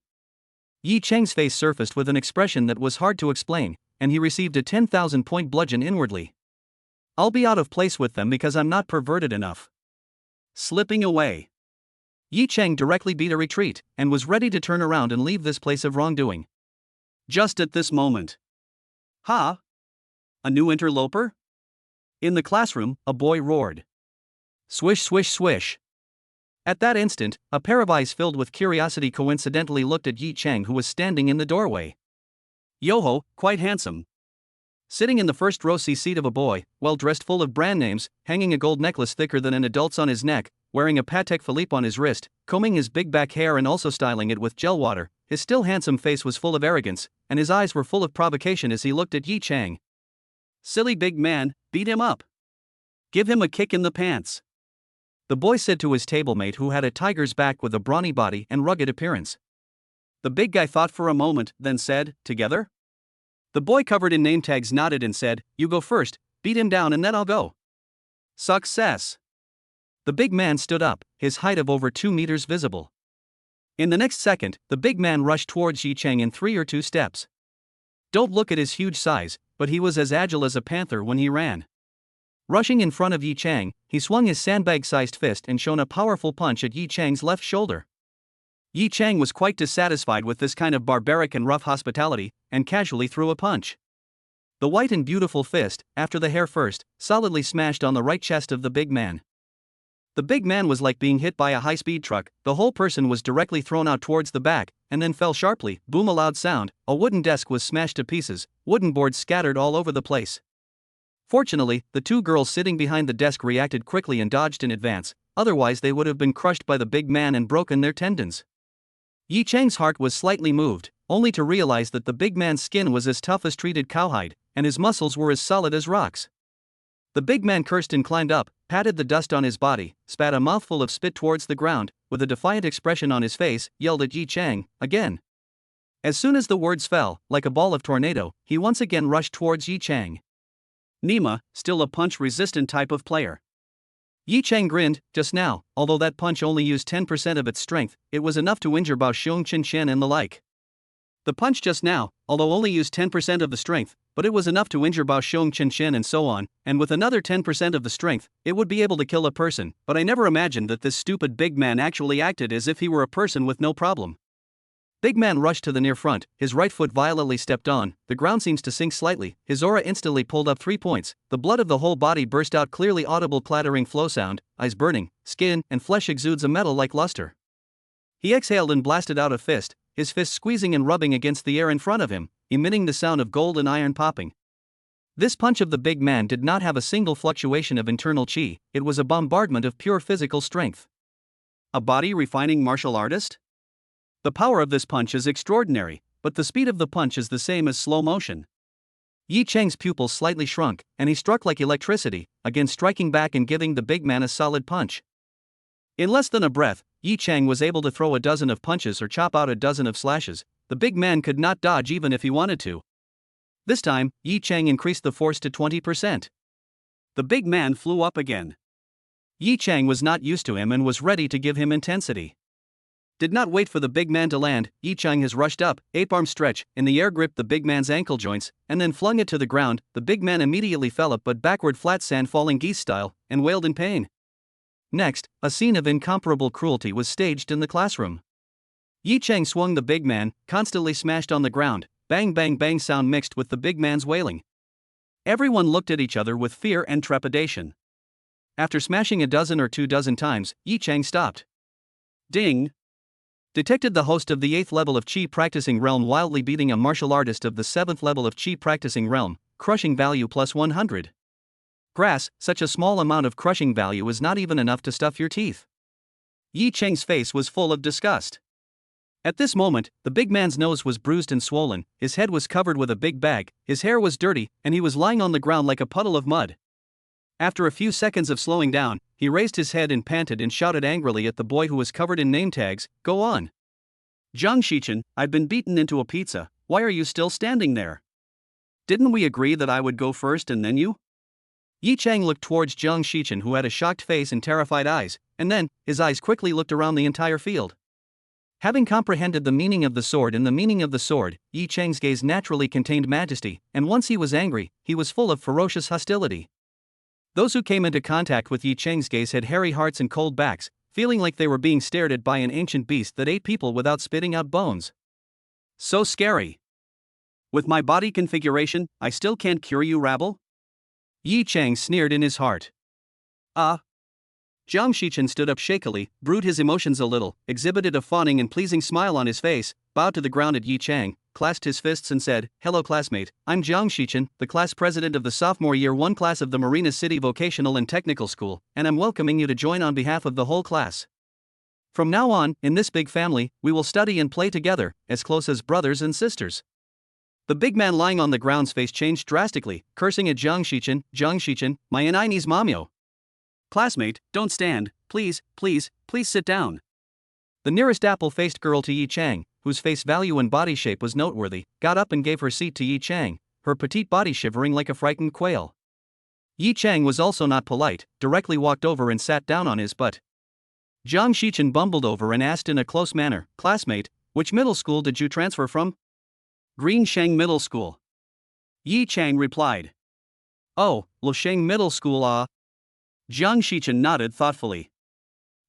Yi Cheng's face surfaced with an expression that was hard to explain, and he received a 10,000-point bludgeon inwardly. I'll be out of place with them because I'm not perverted enough. Slipping away, Yi Cheng directly beat a retreat, and was ready to turn around and leave this place of wrongdoing. just at this moment. Ha! A new interloper? In the classroom, a boy roared. Swish, swish, swish. At that instant, a pair of eyes filled with curiosity coincidentally looked at Yi Cheng, who was standing in the doorway. Yoho, quite handsome. Sitting in the first row seat of a boy, well dressed full of brand names, hanging a gold necklace thicker than an adult's on his neck, wearing a Patek Philippe on his wrist, combing his big back hair and also styling it with gel water, his still handsome face was full of arrogance, and his eyes were full of provocation as he looked at Yi Cheng. Silly big man, beat him up. Give him a kick in the pants. The boy said to his tablemate, who had a tiger's back with a brawny body and rugged appearance. The big guy thought for a moment, then said, together? The boy covered in name tags nodded and said, you go first, beat him down and then I'll go. Success. The big man stood up, his height of over 2 meters visible. In the next second, the big man rushed towards Yi Cheng in 3 or 2 steps. Don't look at his huge size, but he was as agile as a panther when he ran. Rushing in front of Yi Cheng, he swung his sandbag-sized fist and shone a powerful punch at Yi Cheng's left shoulder. Yi Cheng was quite dissatisfied with this kind of barbaric and rough hospitality, and casually threw a punch. The white and beautiful fist, after the hair first, solidly smashed on the right chest of the big man. The big man was like being hit by a high-speed truck. The whole person was directly thrown out towards the back, and then fell sharply. Boom, a loud sound. A wooden desk was smashed to pieces, wooden boards scattered all over the place. Fortunately, the 2 girls sitting behind the desk reacted quickly and dodged in advance, otherwise they would have been crushed by the big man and broken their tendons. Yi Cheng's heart was slightly moved, only to realize that the big man's skin was as tough as treated cowhide, and his muscles were as solid as rocks. The big man cursed and climbed up, patted the dust on his body, spat a mouthful of spit towards the ground, with a defiant expression on his face, yelled at Yi Cheng, again. As soon as the words fell, like a ball of tornado, he once again rushed towards Yi Cheng. Nima, still a punch-resistant type of player. Yi Cheng grinned. Just now, although that punch only used 10% of its strength, it was enough to injure Bao Xiong Chen Chen and the like. The punch just now, although only used 10% of the strength, but it was enough to injure Bao Xiong Chen Chen and so on, and with another 10% of the strength, it would be able to kill a person, but I never imagined that this stupid big man actually acted as if he were a person with no problem. Big man rushed to the near front, his right foot violently stepped on, the ground seems to sink slightly, his aura instantly pulled up 3 points, the blood of the whole body burst out, clearly audible clattering flow sound, eyes burning, skin and flesh exudes a metal-like luster. He exhaled and blasted out a fist, his fist squeezing and rubbing against the air in front of him, emitting the sound of gold and iron popping. This punch of the big man did not have a single fluctuation of internal chi, it was a bombardment of pure physical strength. A body-refining martial artist? The power of this punch is extraordinary, but the speed of the punch is the same as slow motion. Yi Cheng's pupils slightly shrunk, and he struck like electricity, again striking back and giving the big man a solid punch. In less than a breath, Yi Cheng was able to throw a dozen of punches or chop out a dozen of slashes. The big man could not dodge even if he wanted to. This time, Yi Cheng increased the force to 20%. The big man flew up again. Yi Cheng was not used to him and was ready to give him intensity. Did not wait for the big man to land, Yi Cheng has rushed up, ape-arm stretch, in the air gripped the big man's ankle joints, and then flung it to the ground. The big man immediately fell up but backward flat sand falling geese style, and wailed in pain. Next, a scene of incomparable cruelty was staged in the classroom. Yi Cheng swung the big man, constantly smashed on the ground, bang bang bang sound mixed with the big man's wailing. Everyone looked at each other with fear and trepidation. After smashing a dozen or 2 dozen times, Yi Cheng stopped. Ding! Detected the host of the 8th level of Chi practicing realm wildly beating a martial artist of the 7th level of Chi practicing realm, crushing value plus 100. Grass, such a small amount of crushing value is not even enough to stuff your teeth. Yi Cheng's face was full of disgust. At this moment, the big man's nose was bruised and swollen, his head was covered with a big bag, his hair was dirty, and he was lying on the ground like a puddle of mud. After a few seconds of slowing down, he raised his head and panted and shouted angrily at the boy who was covered in name tags, "Go on. Jiang Shichen, I've been beaten into a pizza, why are you still standing there? Didn't we agree that I would go first and then you?" Yi Chang looked towards Jiang Shichen, who had a shocked face and terrified eyes, and then, his eyes quickly looked around the entire field. Having comprehended the meaning of the sword and the meaning of the sword, Yi Chang's gaze naturally contained majesty, and once he was angry, he was full of ferocious hostility. Those who came into contact with Yi Chang's gaze had hairy hearts and cold backs, feeling like they were being stared at by an ancient beast that ate people without spitting out bones. So scary. With my body configuration, I still can't cure you, rabble? Yi Chang sneered in his heart. Jiang Shichen stood up shakily, brewed his emotions a little, exhibited a fawning and pleasing smile on his face, bowed to the ground at Yi Chang, clasped his fists and said, "Hello classmate, I'm Jiang Shichen, the class president of the sophomore year 1 class of the Marina City Vocational and Technical School, and I'm welcoming you to join on behalf of the whole class. From now on, in this big family, we will study and play together, as close as brothers and sisters." The big man lying on the ground's face changed drastically, cursing at Jiang Shichen, my Chinese mamyo. "Classmate, don't stand, please sit down." The nearest apple-faced girl to Yi Chang, whose face value and body shape was noteworthy, got up and gave her seat to Yi Chang, her petite body shivering like a frightened quail. Yi Chang was also not polite, directly walked over and sat down on his butt. Jiang Shichen bumbled over and asked in a close manner, "Classmate, which middle school did you transfer from?" "Green Sheng Middle School." Yi Chang replied. "Oh, Lusheng Middle School Jiang Shichen nodded thoughtfully.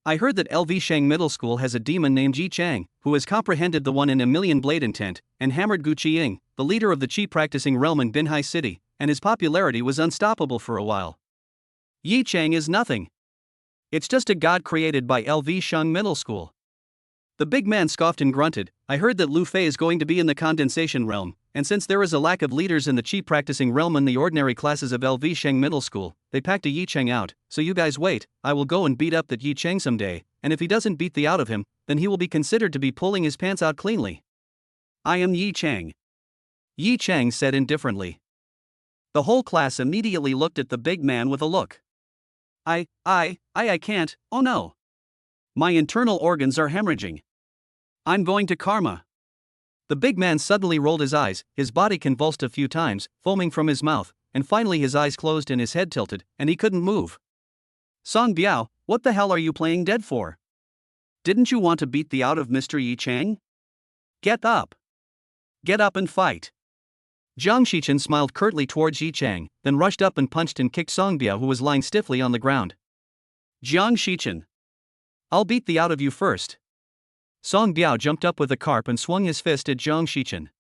"I heard that LV Sheng Middle School has a demon named Yi Chang, who has comprehended the 1 in a million blade intent, and hammered Gu Qiying, the leader of the Qi practicing realm in Binhai City, and his popularity was unstoppable for a while. Yi Chang is nothing. It's just a god created by LV Sheng Middle School." The big man scoffed and grunted, "I heard that Lu Fei is going to be in the condensation realm, and since there is a lack of leaders in the Qi practicing realm in the ordinary classes of LV Sheng Middle School, they packed a Yi Chang out, so you guys wait, I will go and beat up that Yi Chang someday, and if he doesn't beat the out of him, then he will be considered to be pulling his pants out cleanly. I am Yi Chang." Yi Chang said indifferently. The whole class immediately looked at the big man with a look. I can't, oh no. My internal organs are hemorrhaging. I'm going to karma. The big man suddenly rolled his eyes, his body convulsed a few times, foaming from his mouth, and finally his eyes closed and his head tilted, and he couldn't move. "Song Biao, what the hell are you playing dead for? Didn't you want to beat the out of Mr. Yi Chang? Get up. Get up and fight." Jiang Shichen smiled curtly towards Yi Chang, then rushed up and punched and kicked Song Biao, who was lying stiffly on the ground. "Jiang Shichen, I'll beat the out of you first." Song Biao jumped up with a carp and swung his fist at Jiang Shichen.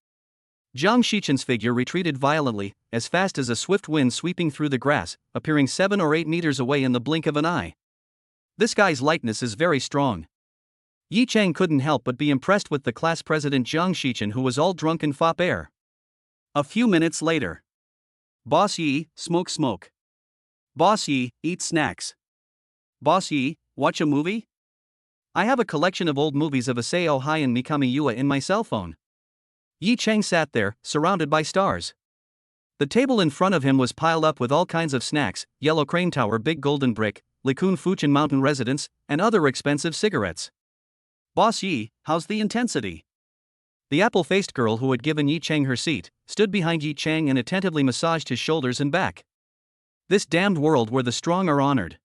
Jiang Shichen's figure retreated violently, as fast as a swift wind sweeping through the grass, appearing 7 or 8 meters away in the blink of an eye. This guy's lightness is very strong. Yi Chang couldn't help but be impressed with the class president Jiang Shichen, who was all drunk and fop air. A few minutes later. "Boss Yi, smoke. Boss Yi, eat snacks. Boss Yi, watch a movie? I have a collection of old movies of Asao Hai and Mikami Yua in my cell phone." Yi Chang sat there, surrounded by stars. The table in front of him was piled up with all kinds of snacks, Yellow Crane Tower Big Golden Brick, Likun Fuchin Mountain Residence, and other expensive cigarettes. "Boss Yi, how's the intensity?" The apple-faced girl who had given Yi Chang her seat, stood behind Yi Chang and attentively massaged his shoulders and back. This damned world where the strong are honored.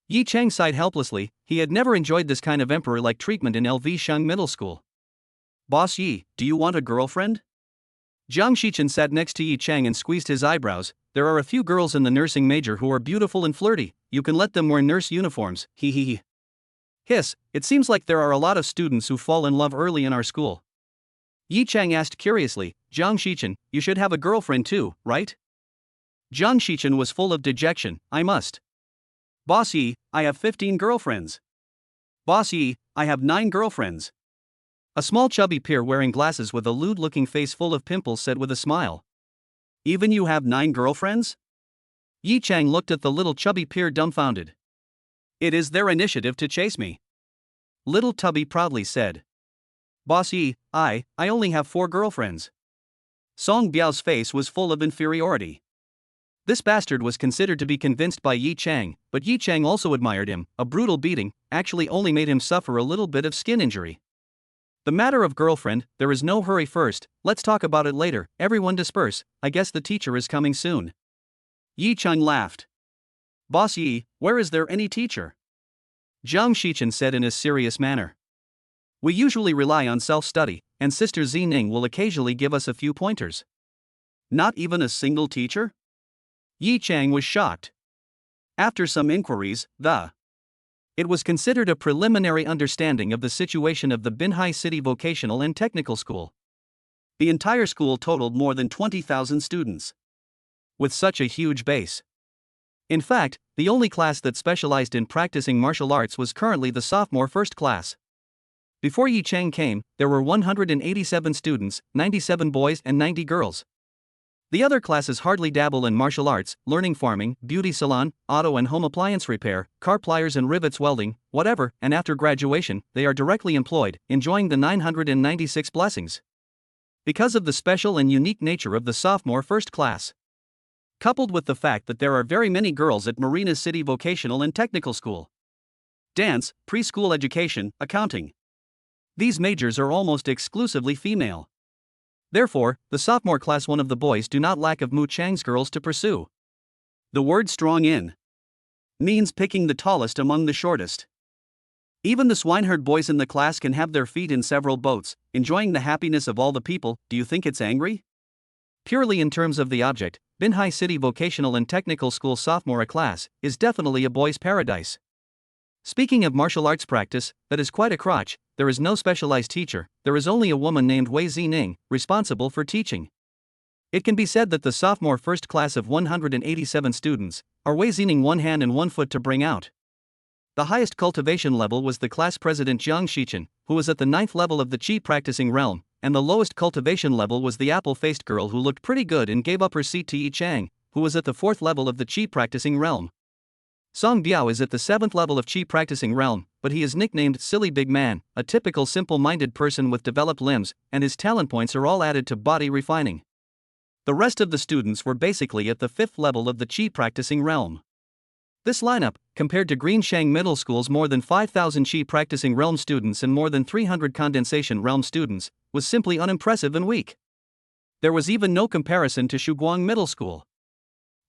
Yi Chang sighed helplessly, he had never enjoyed this kind of emperor-like treatment in LV Sheng Middle School. "Boss Yi, do you want a girlfriend?" Jiang Shichen sat next to Yi Chang and squeezed his eyebrows. "There are a few girls in the nursing major who are beautiful and flirty, you can let them wear nurse uniforms, he. Hiss, it seems like there are a lot of students who fall in love early in our school." Yi Chang asked curiously, "Jiang Shichen, you should have a girlfriend too, right?" Jiang Shichen was full of dejection, "I must. Boss Yi, I have 15 girlfriends. Boss Yi, I have 9 girlfriends." A small chubby peer wearing glasses with a lewd-looking face full of pimples said with a smile. "Even you have 9 girlfriends?" Yi Chang looked at the little chubby peer dumbfounded. "It is their initiative to chase me. Little Tubby proudly said. Boss Yi, I only have 4 girlfriends. Song Biao's face was full of inferiority. This bastard was considered to be convinced by Yi Chang, but Yi Chang also admired him. A brutal beating actually only made him suffer a little bit of skin injury. The matter of girlfriend, there is no hurry first, let's talk about it later, everyone disperse, I guess the teacher is coming soon. Yi Chang laughed. Boss Yi, where is there any teacher? Jiang Shichen said in a serious manner. We usually rely on self-study, and Sister Zining will occasionally give us a few pointers. Not even a single teacher? Yi Chang was shocked. After some inquiries, it was considered a preliminary understanding of the situation of the Binhai City Vocational and Technical School. The entire school totaled more than 20,000 students. With such a huge base. In fact, the only class that specialized in practicing martial arts was currently the sophomore first class. Before Yi Chang came, there were 187 students, 97 boys and 90 girls. The other classes hardly dabble in martial arts, learning farming, beauty salon, auto and home appliance repair, car pliers and rivets welding, whatever, and after graduation, they are directly employed, enjoying the 996 blessings. Because of the special and unique nature of the sophomore first class. Coupled with the fact that there are very many girls at Marina City Vocational and Technical School. Dance, preschool education, accounting. These majors are almost exclusively female. Therefore, the sophomore class one of the boys do not lack of Mu Chang's girls to pursue. The word strong in means picking the tallest among the shortest. Even the swineherd boys in the class can have their feet in several boats, enjoying the happiness of all the people. Do you think it's angry? Purely in terms of the object, Binhai City Vocational and Technical School sophomore class is definitely a boy's paradise. Speaking of martial arts practice, that is quite a crotch. There is no specialized teacher, there is only a woman named Wei Zining, responsible for teaching. It can be said that the sophomore first class of 187 students are Wei Zining one hand and one foot to bring out. The highest cultivation level was the class president Jiang Shichen, who was at the 9th level of the Qi practicing realm, and the lowest cultivation level was the apple-faced girl who looked pretty good and gave up her seat to Yi Chang, who was at the 4th level of the Qi practicing realm. Song Biao is at the 7th level of Qi practicing realm, but he is nicknamed Silly Big Man, a typical simple-minded person with developed limbs, and his talent points are all added to body refining. The rest of the students were basically at the 5th level of the Qi practicing realm. This lineup, compared to Greenshang Middle School's more than 5,000 Qi practicing realm students and more than 300 condensation realm students, was simply unimpressive and weak. There was even no comparison to Shuguang Middle School.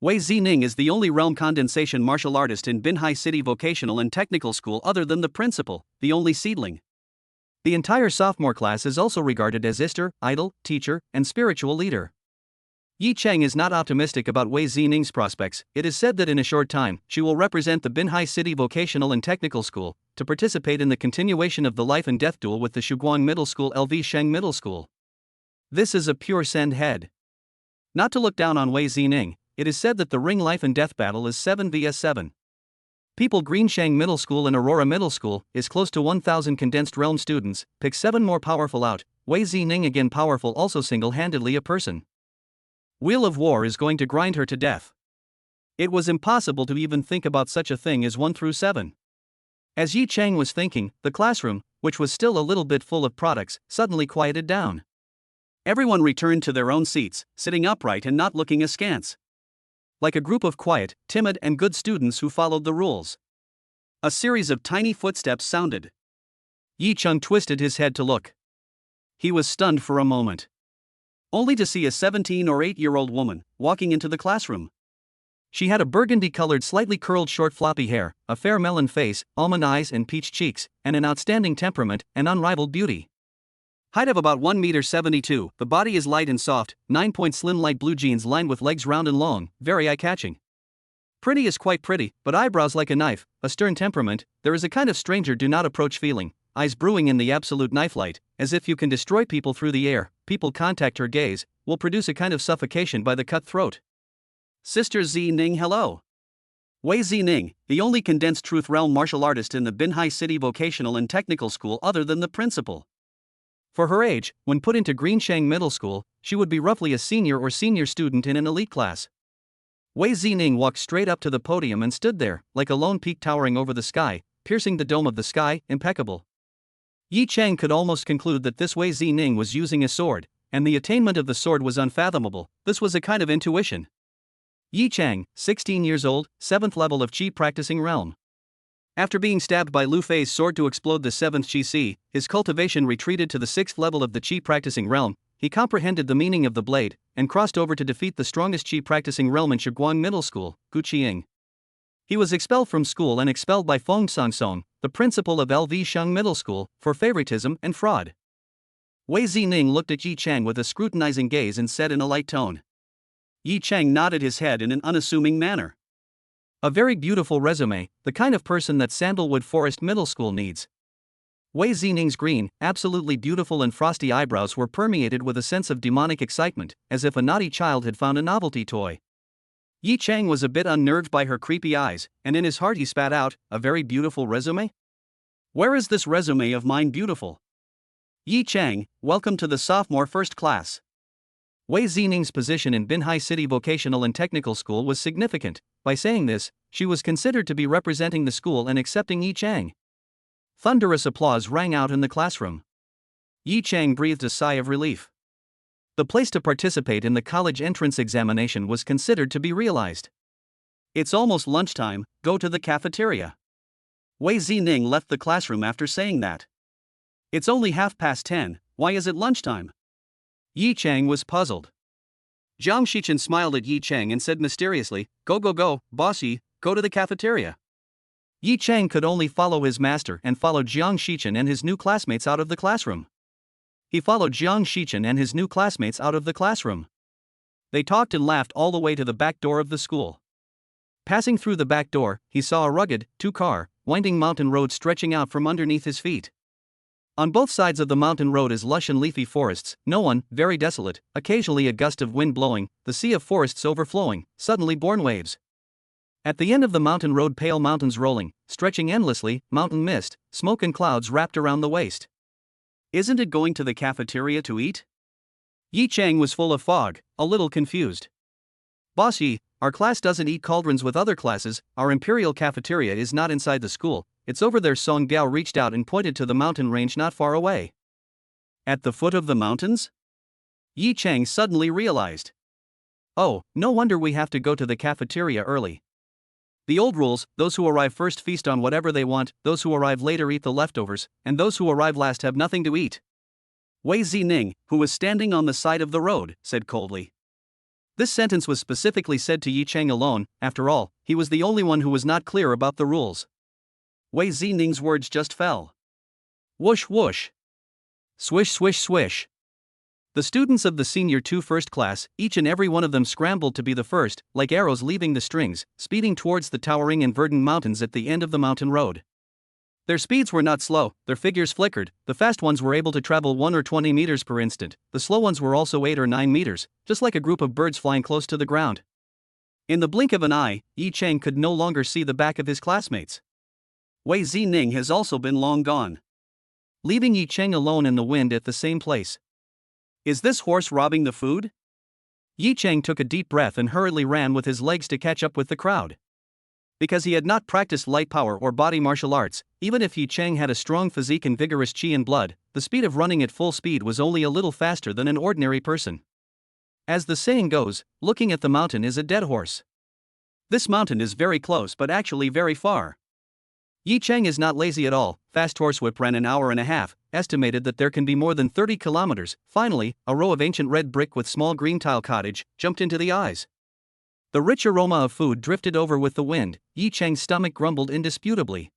Wei Zining is the only realm condensation martial artist in Binhai City Vocational and Technical School other than the principal, the only seedling. The entire sophomore class is also regarded as Ister, idol, teacher, and spiritual leader. Yi Chang is not optimistic about Wei Zining's prospects. It is said that in a short time, she will represent the Binhai City Vocational and Technical School to participate in the continuation of the life and death duel with the Shuguang Middle School LV Sheng Middle School. This is a pure send head. Not to look down on Wei Zining, it is said that the ring life and death battle is 7 vs 7. People Greenshang Middle School and Aurora Middle School is close to 1,000 condensed realm students, pick 7 more powerful out, Wei Zining again powerful also single-handedly a person. Wheel of War is going to grind her to death. It was impossible to even think about such a thing as 1 through 7. As Yi Chang was thinking, the classroom, which was still a little bit full of products, suddenly quieted down. Everyone returned to their own seats, sitting upright and not looking askance. Like a group of quiet, timid and good students who followed the rules. A series of tiny footsteps sounded. Yi Chang twisted his head to look. He was stunned for a moment. Only to see a 17 or 8-year-old woman walking into the classroom. She had a burgundy-colored slightly curled short floppy hair, a fair melon face, almond eyes and peach cheeks, and an outstanding temperament and unrivaled beauty. Height of about 1.72 m, the body is light and soft, 9-point slim light blue jeans lined with legs round and long, very eye-catching. Pretty is quite pretty, but eyebrows like a knife, a stern temperament, there is a kind of stranger do not approach feeling, eyes brewing in the absolute knife light, as if you can destroy people through the air, people contact her gaze, will produce a kind of suffocation by the cut throat. Sister Zining hello. Wei Zining, the only condensed truth realm martial artist in the Binhai City Vocational and Technical School other than the principal. For her age, when put into Greenshang Middle School, she would be roughly a senior or senior student in an elite class. Wei Zining walked straight up to the podium and stood there, like a lone peak towering over the sky, piercing the dome of the sky, impeccable. Yi Chang could almost conclude that this Wei Zining was using a sword, and the attainment of the sword was unfathomable. This was a kind of intuition. Yi Chang, 16 years old, 7th level of Qi practicing realm. After being stabbed by Lu Fei's sword to explode the 7th Qi, his cultivation retreated to the 6th level of the Qi practicing realm. He comprehended the meaning of the blade, and crossed over to defeat the strongest Qi practicing realm in Shiguang Middle School, Gu Qiang. He was expelled from school and expelled by Feng Songsong, the principal of LV Sheng Middle School, for favoritism and fraud. Wei Zining looked at Yi Chang with a scrutinizing gaze and said in a light tone. Yi Chang nodded his head in an unassuming manner. A very beautiful resume, the kind of person that Sandalwood Forest Middle School needs. Wei Zining's green, absolutely beautiful and frosty eyebrows were permeated with a sense of demonic excitement, as if a naughty child had found a novelty toy. Yi Chang was a bit unnerved by her creepy eyes, and in his heart he spat out, "A very beautiful resume? Where is this resume of mine beautiful?" Yi Chang, welcome to the sophomore first class. Wei Zining's position in Binhai City Vocational and Technical School was significant. By saying this, she was considered to be representing the school and accepting Yi Chang. Thunderous applause rang out in the classroom. Yi Chang breathed a sigh of relief. The place to participate in the college entrance examination was considered to be realized. It's almost lunchtime, go to the cafeteria. Wei Zining left the classroom after saying that. It's only 10:30, why is it lunchtime? Yi Chang was puzzled. Jiang Shichen smiled at Yi Chang and said mysteriously, Go, boss Yi, go to the cafeteria. Yi Chang could only follow his master and followed Jiang Shichen and his new classmates out of the classroom. He followed Jiang Shichen and his new classmates out of the classroom. They talked and laughed all the way to the back door of the school. Passing through the back door, he saw a rugged, two-car, winding mountain road stretching out from underneath his feet. On both sides of the mountain road is lush and leafy forests, no one, very desolate, occasionally a gust of wind blowing, the sea of forests overflowing, suddenly born waves. At the end of the mountain road pale mountains rolling, stretching endlessly, mountain mist, smoke and clouds wrapped around the waist. Isn't it going to the cafeteria to eat? Yi Chang was full of fog, a little confused. Boss Yi, our class doesn't eat cauldrons with other classes, our imperial cafeteria is not inside the school, it's over there. Song Biao reached out and pointed to the mountain range not far away. At the foot of the mountains? Yi Chang suddenly realized. Oh, no wonder we have to go to the cafeteria early. The old rules, those who arrive first feast on whatever they want, those who arrive later eat the leftovers, and those who arrive last have nothing to eat. Wei Zining, who was standing on the side of the road, said coldly. This sentence was specifically said to Yi Chang alone. After all, he was the only one who was not clear about the rules. Wei Zining's words just fell. Whoosh whoosh. Swish swish swish. The students of the senior 2 first class, each and every one of them scrambled to be the first, like arrows leaving the strings, speeding towards the towering and verdant mountains at the end of the mountain road. Their speeds were not slow, their figures flickered. The fast ones were able to travel 1 or 20 meters per instant, the slow ones were also 8 or 9 meters, just like a group of birds flying close to the ground. In the blink of an eye, Yi Chang could no longer see the back of his classmates. Wei Zining has also been long gone, leaving Yi Chang alone in the wind at the same place. Is this horse robbing the food? Yi Chang took a deep breath and hurriedly ran with his legs to catch up with the crowd. Because he had not practiced light power or body martial arts, even if Yi Chang had a strong physique and vigorous qi and blood, the speed of running at full speed was only a little faster than an ordinary person. As the saying goes, looking at the mountain is a dead horse. This mountain is very close but actually very far. Yi Chang is not lazy at all. Fast horsewhip ran an hour and a half, estimated that there can be more than 30 kilometers. Finally, a row of ancient red brick with small green tile cottage jumped into the eyes. The rich aroma of food drifted over with the wind. Yi Chang's stomach grumbled indisputably.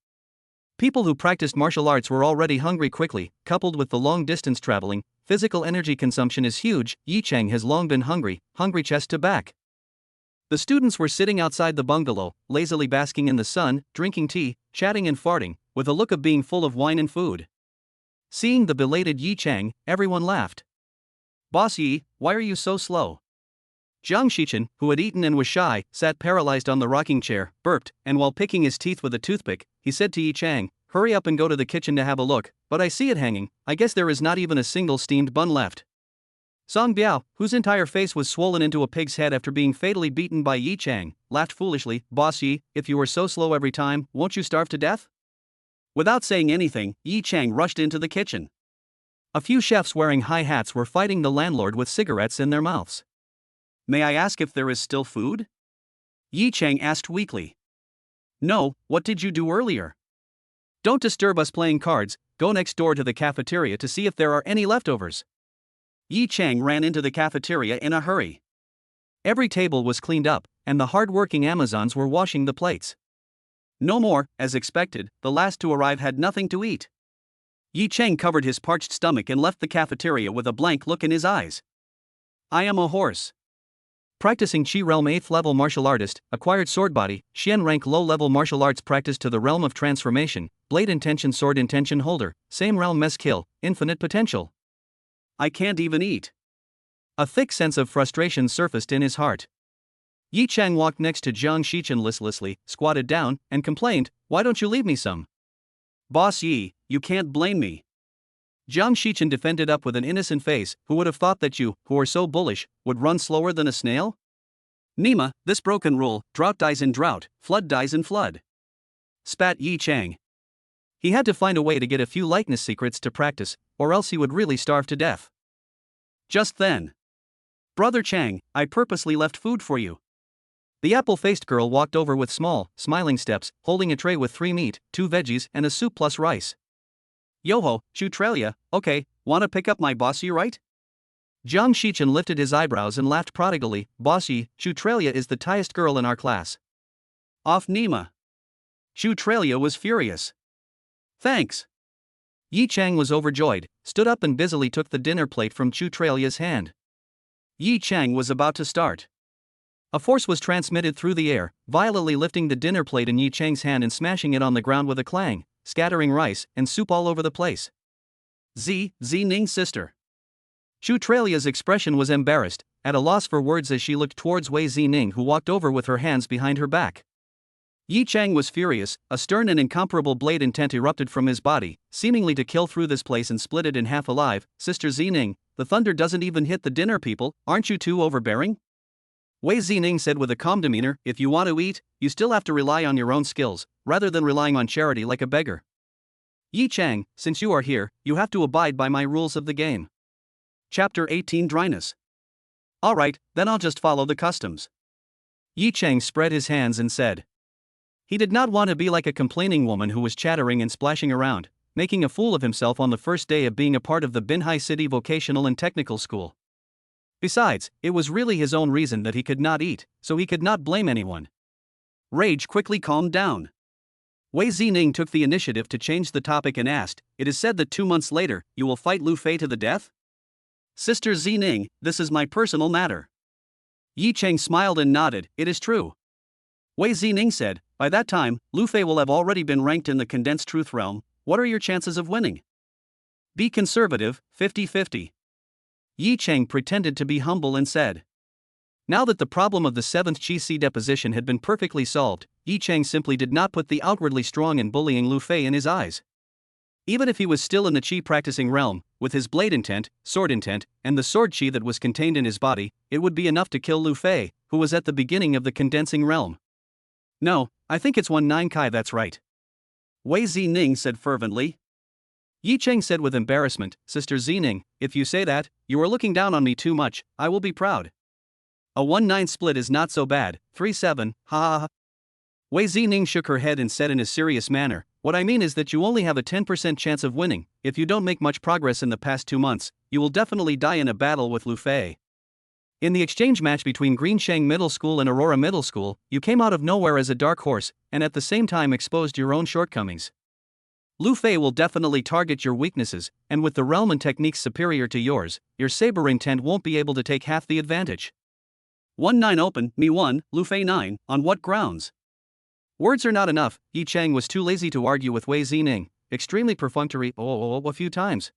People who practiced martial arts were already hungry quickly, coupled with the long distance traveling, physical energy consumption is huge. Yi Chang has long been hungry chest to back. The students were sitting outside the bungalow, lazily basking in the sun, drinking tea, chatting and farting, with a look of being full of wine and food. Seeing the belated Yi Chang, everyone laughed. Boss Yi, why are you so slow? Jiang Shichen, who had eaten and was shy, sat paralyzed on the rocking chair, burped, and while picking his teeth with a toothpick, he said to Yi Chang, hurry up and go to the kitchen to have a look, but I see it hanging, I guess there is not even a single steamed bun left. Song Biao, whose entire face was swollen into a pig's head after being fatally beaten by Yi Chang, laughed foolishly. Boss Yi, if you were so slow every time, won't you starve to death? Without saying anything, Yi Chang rushed into the kitchen. A few chefs wearing high hats were fighting the landlord with cigarettes in their mouths. May I ask if there is still food? Yi Chang asked weakly. No, what did you do earlier? Don't disturb us playing cards, go next door to the cafeteria to see if there are any leftovers. Yi Chang ran into the cafeteria in a hurry. Every table was cleaned up, and the hard-working Amazons were washing the plates. No more, as expected, the last to arrive had nothing to eat. Yi Chang covered his parched stomach and left the cafeteria with a blank look in his eyes. I am a horse. Practicing Chi Realm 8th level martial artist, acquired sword body, Xian rank low level martial arts practice to the realm of transformation, blade intention sword intention holder, same realm mess kill, infinite potential. I can't even eat. A thick sense of frustration surfaced in his heart. Yi Chang walked next to Jiang Shichen listlessly, squatted down, and complained, why don't you leave me some? Boss Yi, you can't blame me. Jiang Shichen defended up with an innocent face, who would have thought that you, who are so bullish, would run slower than a snail? Nima, this broken rule, drought dies in drought, flood dies in flood. Spat Yi Chang. He had to find a way to get a few likeness secrets to practice, or else he would really starve to death. Just then. Brother Chang, I purposely left food for you. The apple-faced girl walked over with small, smiling steps, holding a tray with 3 meat, 2 veggies, and a soup plus rice. Yoho, Shutralia, okay, wanna pick up my bossy right? Jiang Shichen lifted his eyebrows and laughed prodigally, bossy, Shutralia is the tiest girl in our class. Off Nima. Shutralia was furious. Thanks. Yi Chang was overjoyed, stood up and busily took the dinner plate from Shutralia's hand. Yi Chang was about to start. A force was transmitted through the air, violently lifting the dinner plate in Yi Chang's hand and smashing it on the ground with a clang, scattering rice and soup all over the place. Ning's sister. Shutralia's expression was embarrassed, at a loss for words as she looked towards Wei Zining, who walked over with her hands behind her back. Yi Chang was furious, a stern and incomparable blade intent erupted from his body, seemingly to kill through this place and split it in half alive. Sister Zining, the thunder doesn't even hit the dinner people, aren't you too overbearing? Wei Zining said with a calm demeanor, if you want to eat, you still have to rely on your own skills, rather than relying on charity like a beggar. Yi Chang, since you are here, you have to abide by my rules of the game. Chapter 18 Dryness. Alright, then I'll just follow the customs. Yi Chang spread his hands and said. He did not want to be like a complaining woman who was chattering and splashing around, making a fool of himself on the first day of being a part of the Binhai City Vocational and Technical School. Besides, it was really his own reason that he could not eat, so he could not blame anyone. Rage quickly calmed down. Wei Zining took the initiative to change the topic and asked, it is said that 2 months later, you will fight Lu Fei to the death? Sister Zining, this is my personal matter. Yi Chang smiled and nodded, it is true. Wei Zining said, by that time, Lu Fei will have already been ranked in the condensed truth realm. What are your chances of winning? Be conservative, 50-50. Yi Chang pretended to be humble and said. Now that the problem of the 7th Qi deposition had been perfectly solved, Yi Chang simply did not put the outwardly strong and bullying Lu Fei in his eyes. Even if he was still in the Qi practicing realm, with his blade intent, sword intent, and the sword Qi that was contained in his body, it would be enough to kill Lu Fei, who was at the beginning of the condensing realm. No, I think it's 1-9 Kai, that's right. Wei Zining said fervently. Yi Chang said with embarrassment, Sister Zining, if you say that, you are looking down on me too much, I will be proud. A 1-9 split is not so bad, 3-7, ha ha ha. Wei Zining shook her head and said in a serious manner, what I mean is that you only have a 10% chance of winning. If you don't make much progress in the past 2 months, you will definitely die in a battle with Lu Fei. In the exchange match between Greensheng Middle School and Aurora Middle School, you came out of nowhere as a dark horse, and at the same time exposed your own shortcomings. Lu Fei will definitely target your weaknesses, and with the realm and techniques superior to yours, your saber intent won't be able to take half the advantage. 1-9 open, me 1, Lu Fei 9, on what grounds? Words are not enough. Yi Chang was too lazy to argue with Wei Zining, extremely perfunctory a few times.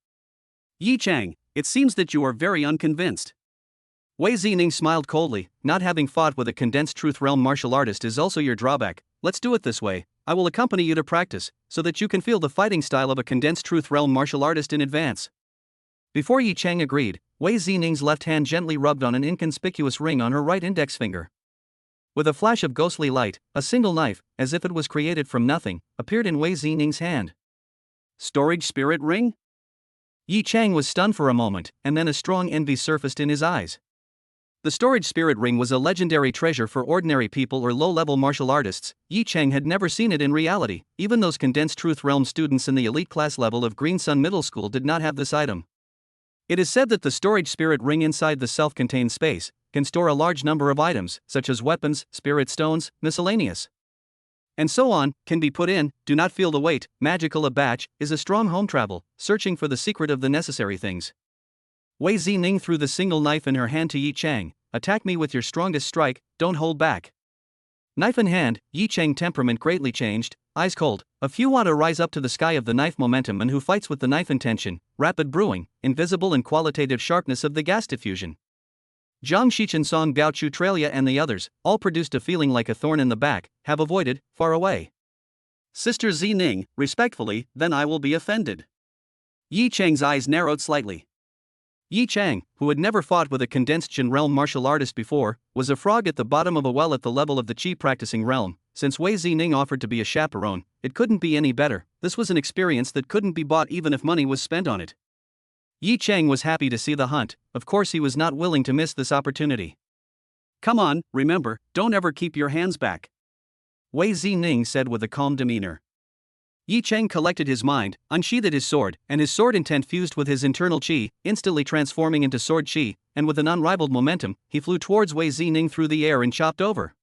Yi Chang, it seems that you are very unconvinced. Wei Zining smiled coldly, not having fought with a condensed truth realm martial artist is also your drawback. Let's do it this way, I will accompany you to practice, so that you can feel the fighting style of a condensed truth realm martial artist in advance. Before Yi Chang agreed, Wei Zining's left hand gently rubbed on an inconspicuous ring on her right index finger. With a flash of ghostly light, a single knife, as if it was created from nothing, appeared in Wei Zining's hand. Storage spirit ring? Yi Chang was stunned for a moment, and then a strong envy surfaced in his eyes. The storage spirit ring was a legendary treasure for ordinary people or low-level martial artists. Yi Chang had never seen it in reality. Even those condensed truth realm students in the elite class level of Green Sun Middle School did not have this item. It is said that the storage spirit ring inside the self-contained space can store a large number of items, such as weapons, spirit stones, miscellaneous, and so on, can be put in. Do not feel the weight. Magical. A batch is a strong home travel, searching for the secret of the necessary things. Wei Zining threw the single knife in her hand to Yi Chang. Attack me with your strongest strike, don't hold back. Knife in hand, Yi Chang temperament greatly changed, eyes cold. A few want to rise up to the sky of the knife momentum and who fights with the knife intention, rapid brewing, invisible and qualitative sharpness of the gas diffusion. Zhang Shichen Song Gao Chu Tralia and the others, all produced a feeling like a thorn in the back, have avoided, far away. Sister Zining, respectfully, then I will be offended. Yi Chang's eyes narrowed slightly. Yi Chang, who had never fought with a condensed Jin realm martial artist before, was a frog at the bottom of a well at the level of the Qi practicing realm. Since Wei Zining offered to be a chaperone, it couldn't be any better. This was an experience that couldn't be bought even if money was spent on it. Yi Chang was happy to see the hunt. Of course he was not willing to miss this opportunity. Come on, remember, don't ever keep your hands back, Wei Zining said with a calm demeanor. Yi Chang collected his mind, unsheathed his sword, and his sword intent fused with his internal qi, instantly transforming into sword qi, and with an unrivaled momentum, he flew towards Wei Zining through the air and chopped over.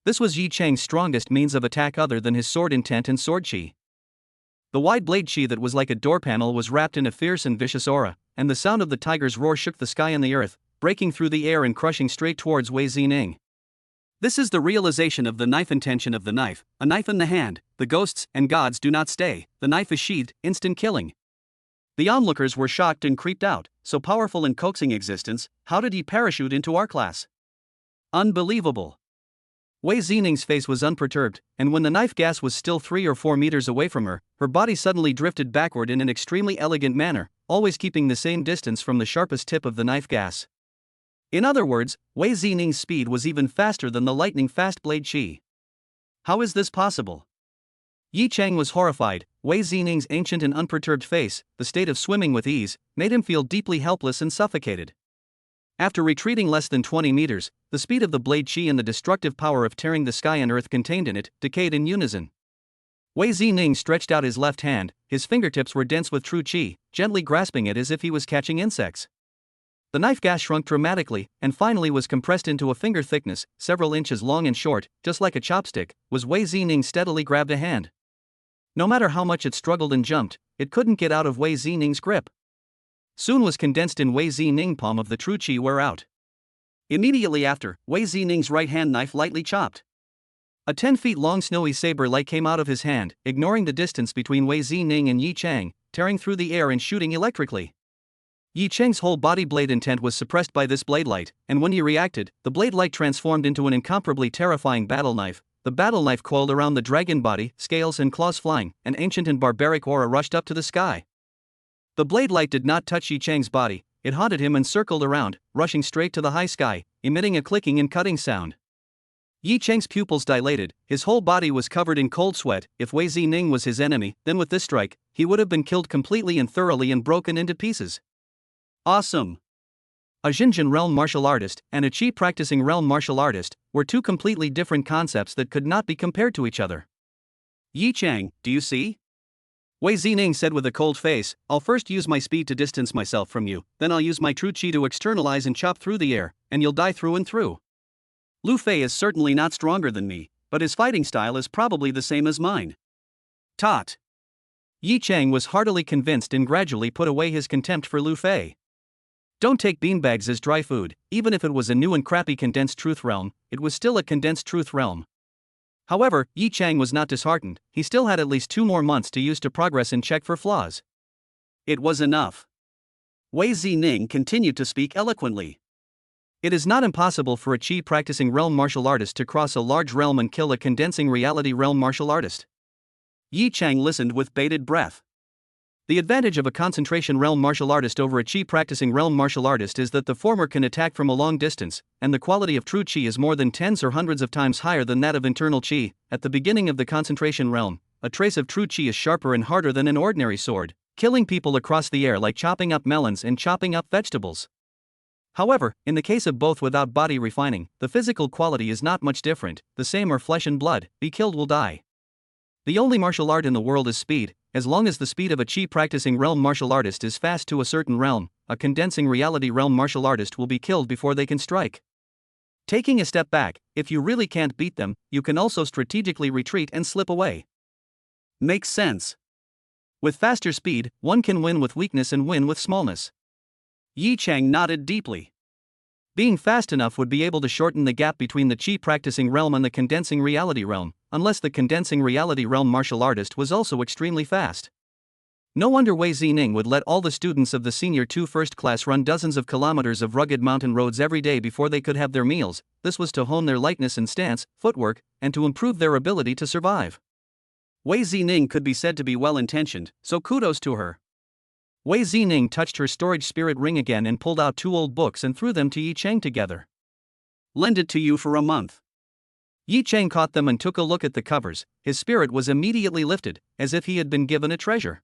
This was Yi Chang's strongest means of attack other than his sword intent and sword qi. The wide blade qi that was like a door panel was wrapped in a fierce and vicious aura, and the sound of the tiger's roar shook the sky and the earth, breaking through the air and crushing straight towards Wei Zining. This is the realization of the knife intention of the knife, a knife in the hand. The ghosts and gods do not stay, the knife is sheathed, instant killing. The onlookers were shocked and creeped out. So powerful and coaxing existence, how did he parachute into our class? Unbelievable. Wei Zining's face was unperturbed, and when the knife gas was still 3 or 4 meters away from her, her body suddenly drifted backward in an extremely elegant manner, always keeping the same distance from the sharpest tip of the knife gas. In other words, Wei Zining's speed was even faster than the lightning-fast blade qi. How is this possible? Yi Chang was horrified. Wei Zining's ancient and unperturbed face, the state of swimming with ease, made him feel deeply helpless and suffocated. After retreating less than 20 meters, the speed of the blade qi and the destructive power of tearing the sky and earth contained in it decayed in unison. Wei Zining stretched out his left hand, his fingertips were dense with true qi, gently grasping it as if he was catching insects. The knife gas shrunk dramatically, and finally was compressed into a finger thickness, several inches long and short, just like a chopstick, was Wei Zining steadily grabbed a hand. No matter how much it struggled and jumped, it couldn't get out of Wei Zining's grip. Soon was condensed in Wei Zining palm of the true qi wear out. Immediately after, Wei Zining's right hand knife lightly chopped. A 10 feet long snowy saber light came out of his hand, ignoring the distance between Wei Zining and Yi Chang, tearing through the air and shooting electrically. Yi Chang's whole body blade intent was suppressed by this blade light, and when he reacted, the blade light transformed into an incomparably terrifying battle knife. The battle knife coiled around the dragon body, scales and claws flying, an ancient and barbaric aura rushed up to the sky. The blade light did not touch Yi Chang's body, it haunted him and circled around, rushing straight to the high sky, emitting a clicking and cutting sound. Yi Chang's pupils dilated, his whole body was covered in cold sweat. If Wei Zining was his enemy, then with this strike, he would have been killed completely and thoroughly and broken into pieces. Awesome! A Jinjin realm martial artist and a Qi practicing realm martial artist were two completely different concepts that could not be compared to each other. Yi Chang, do you see? Wei Zining said with a cold face, I'll first use my speed to distance myself from you, then I'll use my true qi to externalize and chop through the air, and you'll die through and through. Lu Fei is certainly not stronger than me, but his fighting style is probably the same as mine. Tot. Yi Chang was heartily convinced and gradually put away his contempt for Lu Fei. Don't take beanbags as dry food. Even if it was a new and crappy condensed truth realm, it was still a condensed truth realm. However, Yi Chang was not disheartened. He still had at least 2 more months to use to progress and check for flaws. It was enough. Wei Zining continued to speak eloquently. It is not impossible for a Qi practicing realm martial artist to cross a large realm and kill a condensing reality realm martial artist. Yi Chang listened with bated breath. The advantage of a concentration realm martial artist over a Qi practicing realm martial artist is that the former can attack from a long distance, and the quality of true Qi is more than tens or hundreds of times higher than that of internal Qi. At the beginning of the concentration realm, a trace of true qi is sharper and harder than an ordinary sword, killing people across the air like chopping up melons and chopping up vegetables. However, in the case of both without body refining, the physical quality is not much different, the same are flesh and blood, be killed will die. The only martial art in the world is speed. As long as the speed of a chi practicing realm martial artist is fast to a certain realm, a condensing reality realm martial artist will be killed before they can strike. Taking a step back, if you really can't beat them, you can also strategically retreat and slip away. Makes sense. With faster speed, one can win with weakness and win with smallness. Yi Chang nodded deeply. Being fast enough would be able to shorten the gap between the chi practicing realm and the condensing reality realm, unless the condensing reality realm martial artist was also extremely fast. No wonder Wei Zining would let all the students of the Senior 2 first class run dozens of kilometers of rugged mountain roads every day before they could have their meals. This was to hone their lightness and stance, footwork, and to improve their ability to survive. Wei Zining could be said to be well-intentioned, so kudos to her. Wei Zining touched her storage spirit ring again and pulled out 2 old books and threw them to Yi Chang together. Lend it to you for a month. Yi Chang caught them and took a look at the covers. His spirit was immediately lifted, as if he had been given a treasure.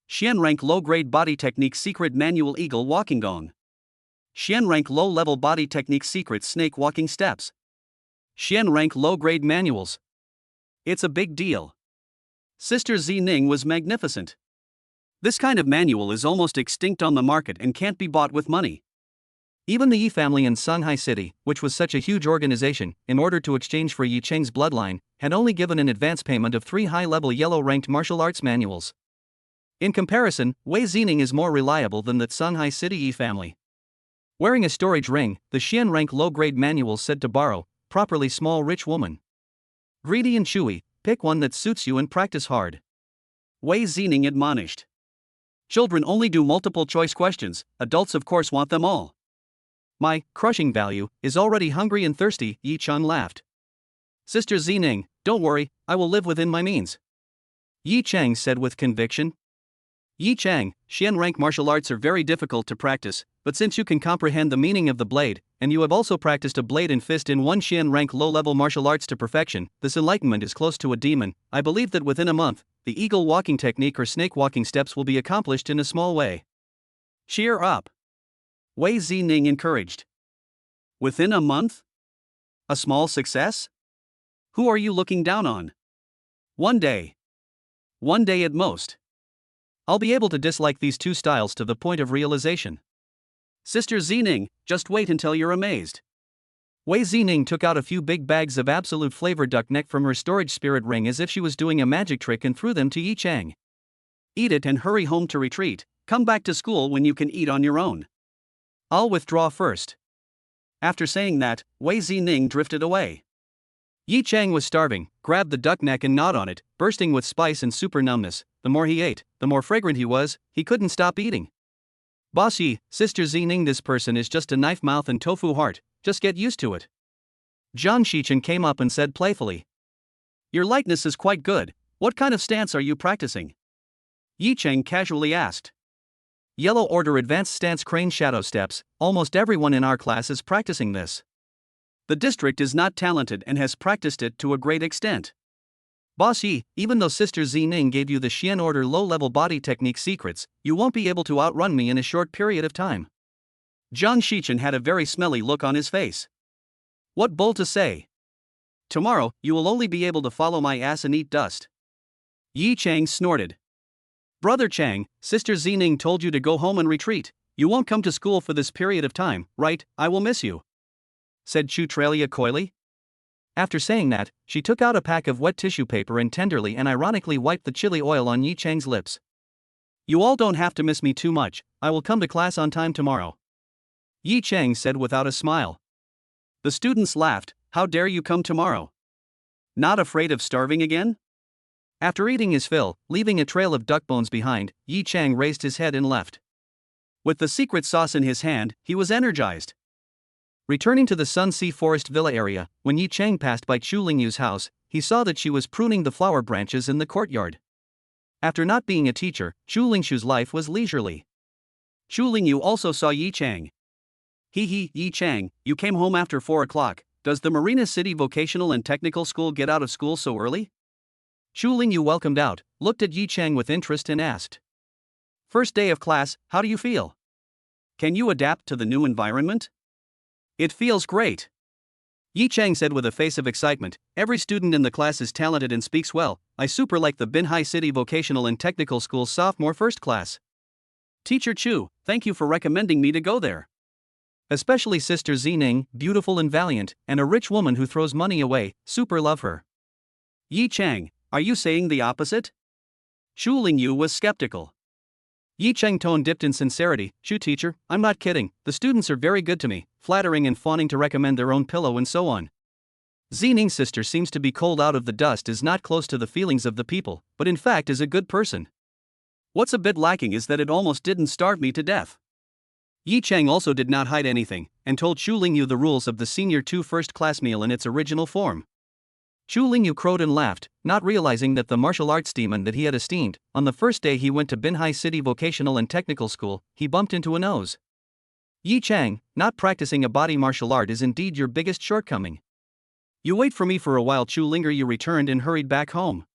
Xian rank low-grade body technique secret manual eagle walking gong. Xian rank low-level body technique secret snake walking steps. Xian rank low-grade manuals. It's a big deal. Sister Zining was magnificent. This kind of manual is almost extinct on the market and can't be bought with money. Even the Yi family in Shanghai City, which was such a huge organization, in order to exchange for Yi Chang's bloodline, had only given an advance payment of 3 high-level yellow-ranked martial arts manuals. In comparison, Wei Zining is more reliable than the Shanghai City Yi family. Wearing a storage ring, the Xian rank low-grade manual said to borrow, properly small rich woman. Greedy and chewy, pick one that suits you and practice hard. Wei Zining admonished. Children only do multiple choice questions, adults of course want them all. My crushing value is already hungry and thirsty, Yi Chang laughed. Sister Zining, don't worry, I will live within my means. Yi Chang said with conviction. Yi Chang, Xian rank martial arts are very difficult to practice, but since you can comprehend the meaning of the blade, and you have also practiced a blade and fist in one Xian rank low-level martial arts to perfection, this enlightenment is close to a demon. I believe that within a month, the eagle walking technique or snake walking steps will be accomplished in a small way. Cheer up. Wei Zining encouraged. Within a month? A small success? Who are you looking down on? One day. One day at most. I'll be able to dislike these 2 styles to the point of realization. Sister Zining, just wait until you're amazed. Wei Zining took out a few big bags of absolute flavor duck neck from her storage spirit ring as if she was doing a magic trick and threw them to Yi Chang. Eat it and hurry home to retreat. Come back to school when you can eat on your own. I'll withdraw first. After saying that, Wei Zining drifted away. Yi Chang was starving, grabbed the duck neck and gnawed on it, bursting with spice and super numbness. The more he ate, the more fragrant he was, he couldn't stop eating. Boss Yi, Sister Zining, this person is just a knife mouth and tofu heart, just get used to it. Zhang Shichen came up and said playfully. Your lightness is quite good, what kind of stance are you practicing? Yi Chang casually asked. Yellow Order Advanced Stance Crane Shadow Steps, almost everyone in our class is practicing this. The district is not talented and has practiced it to a great extent. Boss Yi, even though Sister Zining gave you the Xian Order low-level body technique secrets, you won't be able to outrun me in a short period of time. Zhang Shichen had a very smelly look on his face. What bull to say? Tomorrow, you will only be able to follow my ass and eat dust. Yi Chang snorted. Brother Chang, Sister Zining told you to go home and retreat. You won't come to school for this period of time, right? I will miss you, said Chu Tralia coyly. After saying that, she took out a pack of wet tissue paper and tenderly and ironically wiped the chili oil on Yi Chang's lips. You all don't have to miss me too much, I will come to class on time tomorrow, Yi Chang said without a smile. The students laughed. How dare you come tomorrow? Not afraid of starving again? After eating his fill, leaving a trail of duck bones behind, Yi Chang raised his head and left. With the secret sauce in his hand, he was energized. Returning to the Sun Sea Forest Villa area, when Yi Chang passed by Chu Lingyu's house, he saw that she was pruning the flower branches in the courtyard. After not being a teacher, Chu Lingyu's life was leisurely. Chu Lingyu also saw Yi Chang. Yi Chang, you came home after 4 o'clock. Does the Marina City Vocational and Technical School get out of school so early? Shu Lingyu welcomed out, looked at Yi Chang with interest and asked. First day of class, how do you feel? Can you adapt to the new environment? It feels great. Yi Chang said with a face of excitement, every student in the class is talented and speaks well. I super like the Binhai City Vocational and Technical School's sophomore first class. Teacher Chu, thank you for recommending me to go there. Especially Sister Zining, beautiful and valiant, and a rich woman who throws money away, super love her. Yi Chang, are you saying the opposite? Shu Lingyu was skeptical. Yi Chang tone dipped in sincerity, Shu teacher, I'm not kidding, the students are very good to me, flattering and fawning to recommend their own pillow and so on. Zining's sister seems to be cold out of the dust, is not close to the feelings of the people, but in fact is a good person. What's a bit lacking is that it almost didn't starve me to death. Yi Chang also did not hide anything, and told Shu Lingyu the rules of the Senior 2 first class meal in its original form. Shu Lingyu crowed and laughed, not realizing that the martial arts demon that he had esteemed, on the first day he went to Binhai City Vocational and Technical School, he bumped into a nose. Yi Chang, not practicing a body martial art is indeed your biggest shortcoming. You wait for me for a while. Shu Lingyu returned and hurried back home.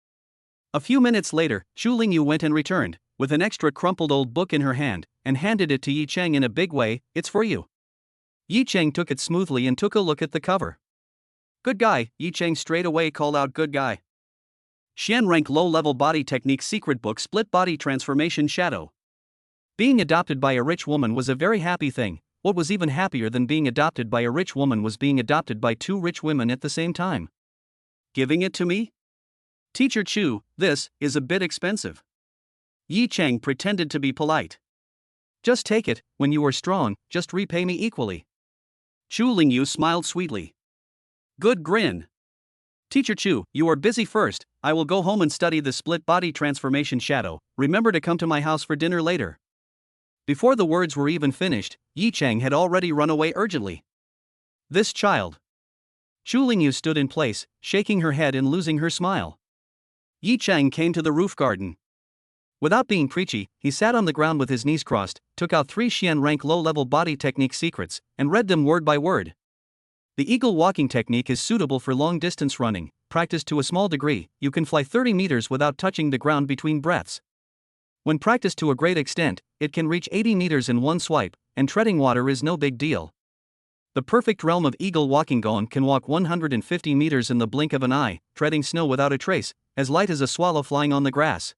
A few minutes later, Shu Lingyu went and returned, with an extra crumpled old book in her hand, and handed it to Yi Chang in a big way, it's for you. Yi Chang took it smoothly and took a look at the cover. Good guy, Yi Chang straight away called out good guy. Xian rank low-level body technique secret book split body transformation shadow. Being adopted by a rich woman was a very happy thing. What was even happier than being adopted by a rich woman was being adopted by two rich women at the same time. Giving it to me? Teacher Chu, this is a bit expensive. Yi Chang pretended to be polite. Just take it, when you are strong, just repay me equally. Shu Lingyu smiled sweetly. Good grin. Teacher Chu, you are busy first, I will go home and study the split body transformation shadow, remember to come to my house for dinner later. Before the words were even finished, Yi Chang had already run away urgently. This child. Shu Lingyu stood in place, shaking her head and losing her smile. Yi Chang came to the roof garden. Without being preachy, he sat on the ground with his knees crossed, took out 3 Xian rank low-level body technique secrets, and read them word by word. The eagle walking technique is suitable for long-distance running. Practiced to a small degree, you can fly 30 meters without touching the ground between breaths. When practiced to a great extent, it can reach 80 meters in one swipe, and treading water is no big deal. The perfect realm of eagle walking gon can walk 150 meters in the blink of an eye, treading snow without a trace, as light as a swallow flying on the grass.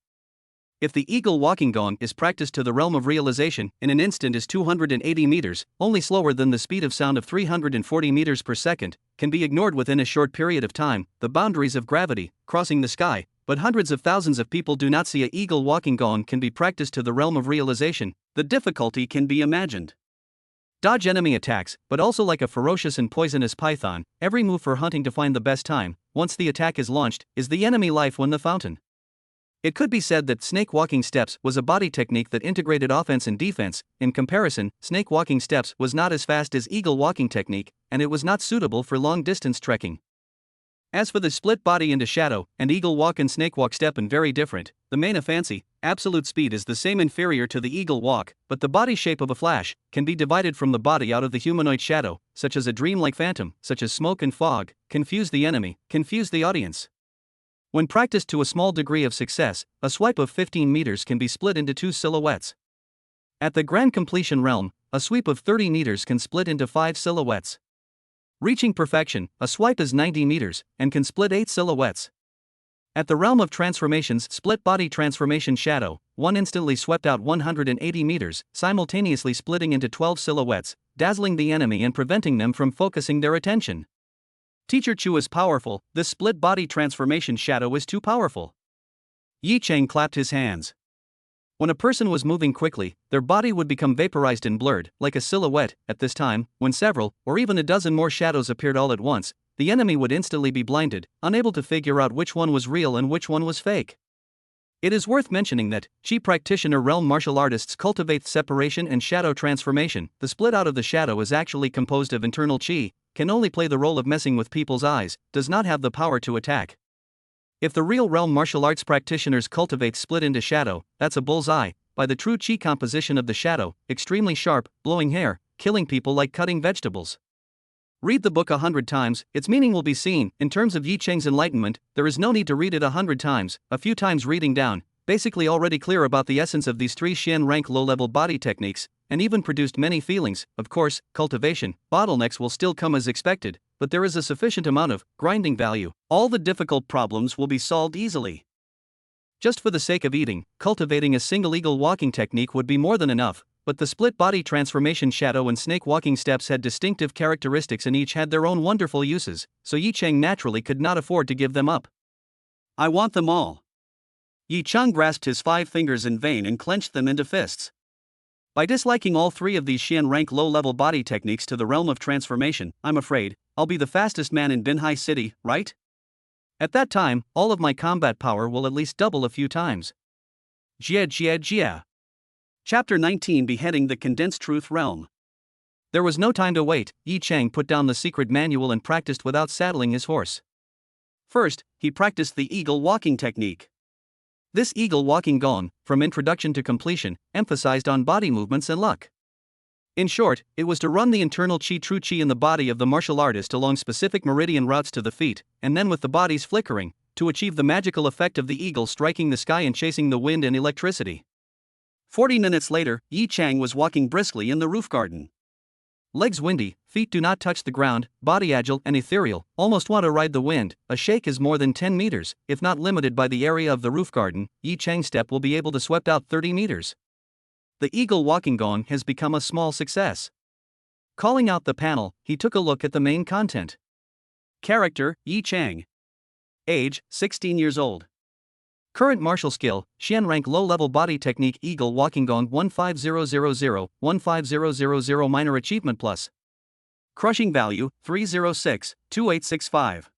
If the eagle walking gong is practiced to the realm of realization, in an instant is 280 meters, only slower than the speed of sound of 340 meters per second, can be ignored within a short period of time, the boundaries of gravity, crossing the sky, but hundreds of thousands of people do not see a eagle walking gong can be practiced to the realm of realization, the difficulty can be imagined. Dodge enemy attacks, but also like a ferocious and poisonous python, every move for hunting to find the best time, once the attack is launched, is the enemy life when the fountain. It could be said that snake walking steps was a body technique that integrated offense and defense. In comparison, snake walking steps was not as fast as eagle walking technique, and it was not suitable for long-distance trekking. As for the split body into shadow, and eagle walk and snake walk step and very different, the main fancy, absolute speed is the same inferior to the eagle walk, but the body shape of a flash can be divided from the body out of the humanoid shadow, such as a dream-like phantom, such as smoke and fog, confuse the enemy, confuse the audience. When practiced to a small degree of success, a swipe of 15 meters can be split into 2 silhouettes. At the grand completion realm, a sweep of 30 meters can split into 5 silhouettes. Reaching perfection, a swipe is 90 meters, and can split 8 silhouettes. At the realm of transformations, split body transformation shadow, one instantly swept out 180 meters, simultaneously splitting into 12 silhouettes, dazzling the enemy and preventing them from focusing their attention. Teacher Chu is powerful, this split body transformation shadow is too powerful. Yi Chang clapped his hands. When a person was moving quickly, their body would become vaporized and blurred, like a silhouette. At this time, when several, or even a dozen more shadows appeared all at once, the enemy would instantly be blinded, unable to figure out which one was real and which one was fake. It is worth mentioning that, Chi practitioner realm martial artists cultivate separation and shadow transformation. The split out of the shadow is actually composed of internal Chi, can only play the role of messing with people's eyes, does not have the power to attack. If the real realm martial arts practitioners cultivate split into shadow, that's a bull's eye, by the true Chi composition of the shadow, extremely sharp, blowing hair, killing people like cutting vegetables. Read the book 100 times, its meaning will be seen. In terms of Yi Cheng's enlightenment, there is no need to read it 100 times, a few times reading down, basically already clear about the essence of these three Xian rank low-level body techniques, and even produced many feelings. Of course, cultivation, bottlenecks will still come as expected, but there is a sufficient amount of grinding value. All the difficult problems will be solved easily. Just for the sake of eating, cultivating a single eagle walking technique would be more than enough, but the split body transformation shadow and snake walking steps had distinctive characteristics and each had their own wonderful uses, so Yi Cheng naturally could not afford to give them up. I want them all. Yi Cheng grasped his 5 fingers in vain and clenched them into fists. By disliking all 3 of these Xian rank low-level body techniques to the realm of transformation, I'm afraid I'll be the fastest man in Binhai City, right? At that time, all of my combat power will at least double a few times. Jia. Chapter 19, Beheading the Condensed Truth Realm. There was no time to wait. Yi Cheng put down the secret manual and practiced without saddling his horse. First, he practiced the eagle walking technique. This eagle walking gong, from introduction to completion, emphasized on body movements and luck. In short, it was to run the internal true qi in the body of the martial artist along specific meridian routes to the feet, and then with the bodies flickering, to achieve the magical effect of the eagle striking the sky and chasing the wind and electricity. 40 minutes later, Yi Cheng was walking briskly in the roof garden. Legs windy, feet do not touch the ground, body agile and ethereal, almost want to ride the wind. A shake is more than 10 meters, if not limited by the area of the roof garden. Yi Cheng's step will be able to swept out 30 meters. The eagle walking gong has become a small success. Calling out the panel, he took a look at the main content. Character, Yi Cheng. Age, 16 years old. Current martial skill, Xian rank low-level body technique eagle walking gong 15000, 15000 minor achievement plus. Crushing value, 306, 2865.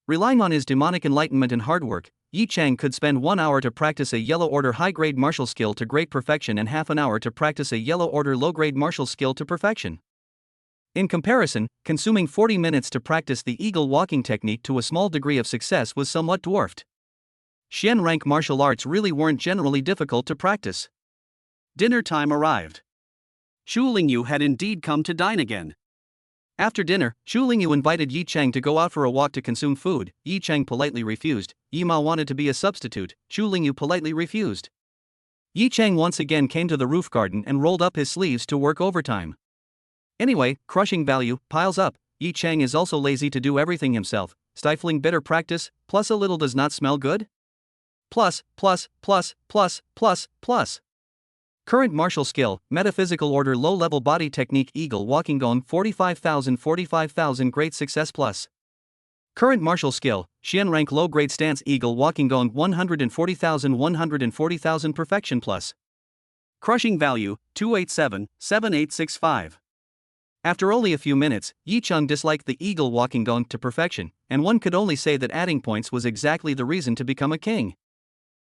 Relying on his demonic enlightenment and hard work, Yi Cheng could spend 1 hour to practice a yellow order high-grade martial skill to great perfection and half an hour to practice a yellow order low-grade martial skill to perfection. In comparison, consuming 40 minutes to practice the eagle walking technique to a small degree of success was somewhat dwarfed. Xian rank martial arts really weren't generally difficult to practice. Dinner time arrived. Xu Lingyu had indeed come to dine again. After dinner, Xu Lingyu invited Yi Cheng to go out for a walk to consume food. Yi Cheng politely refused. Yi Ma wanted to be a substitute. Xu Lingyu politely refused. Yi Cheng once again came to the roof garden and rolled up his sleeves to work overtime. Anyway, crushing value piles up. Yi Cheng is also lazy to do everything himself. Stifling bitter practice, plus a little does not smell good? Plus. Current martial skill, metaphysical order low-level body technique eagle walking gong 45,000 great success plus. Current martial skill, Xian rank low-grade stance eagle walking gong 140,000 perfection plus. Crushing value, 287, 7865. After only a few minutes, Yi Cheng disliked the eagle walking gong to perfection, and one could only say that adding points was exactly the reason to become a king.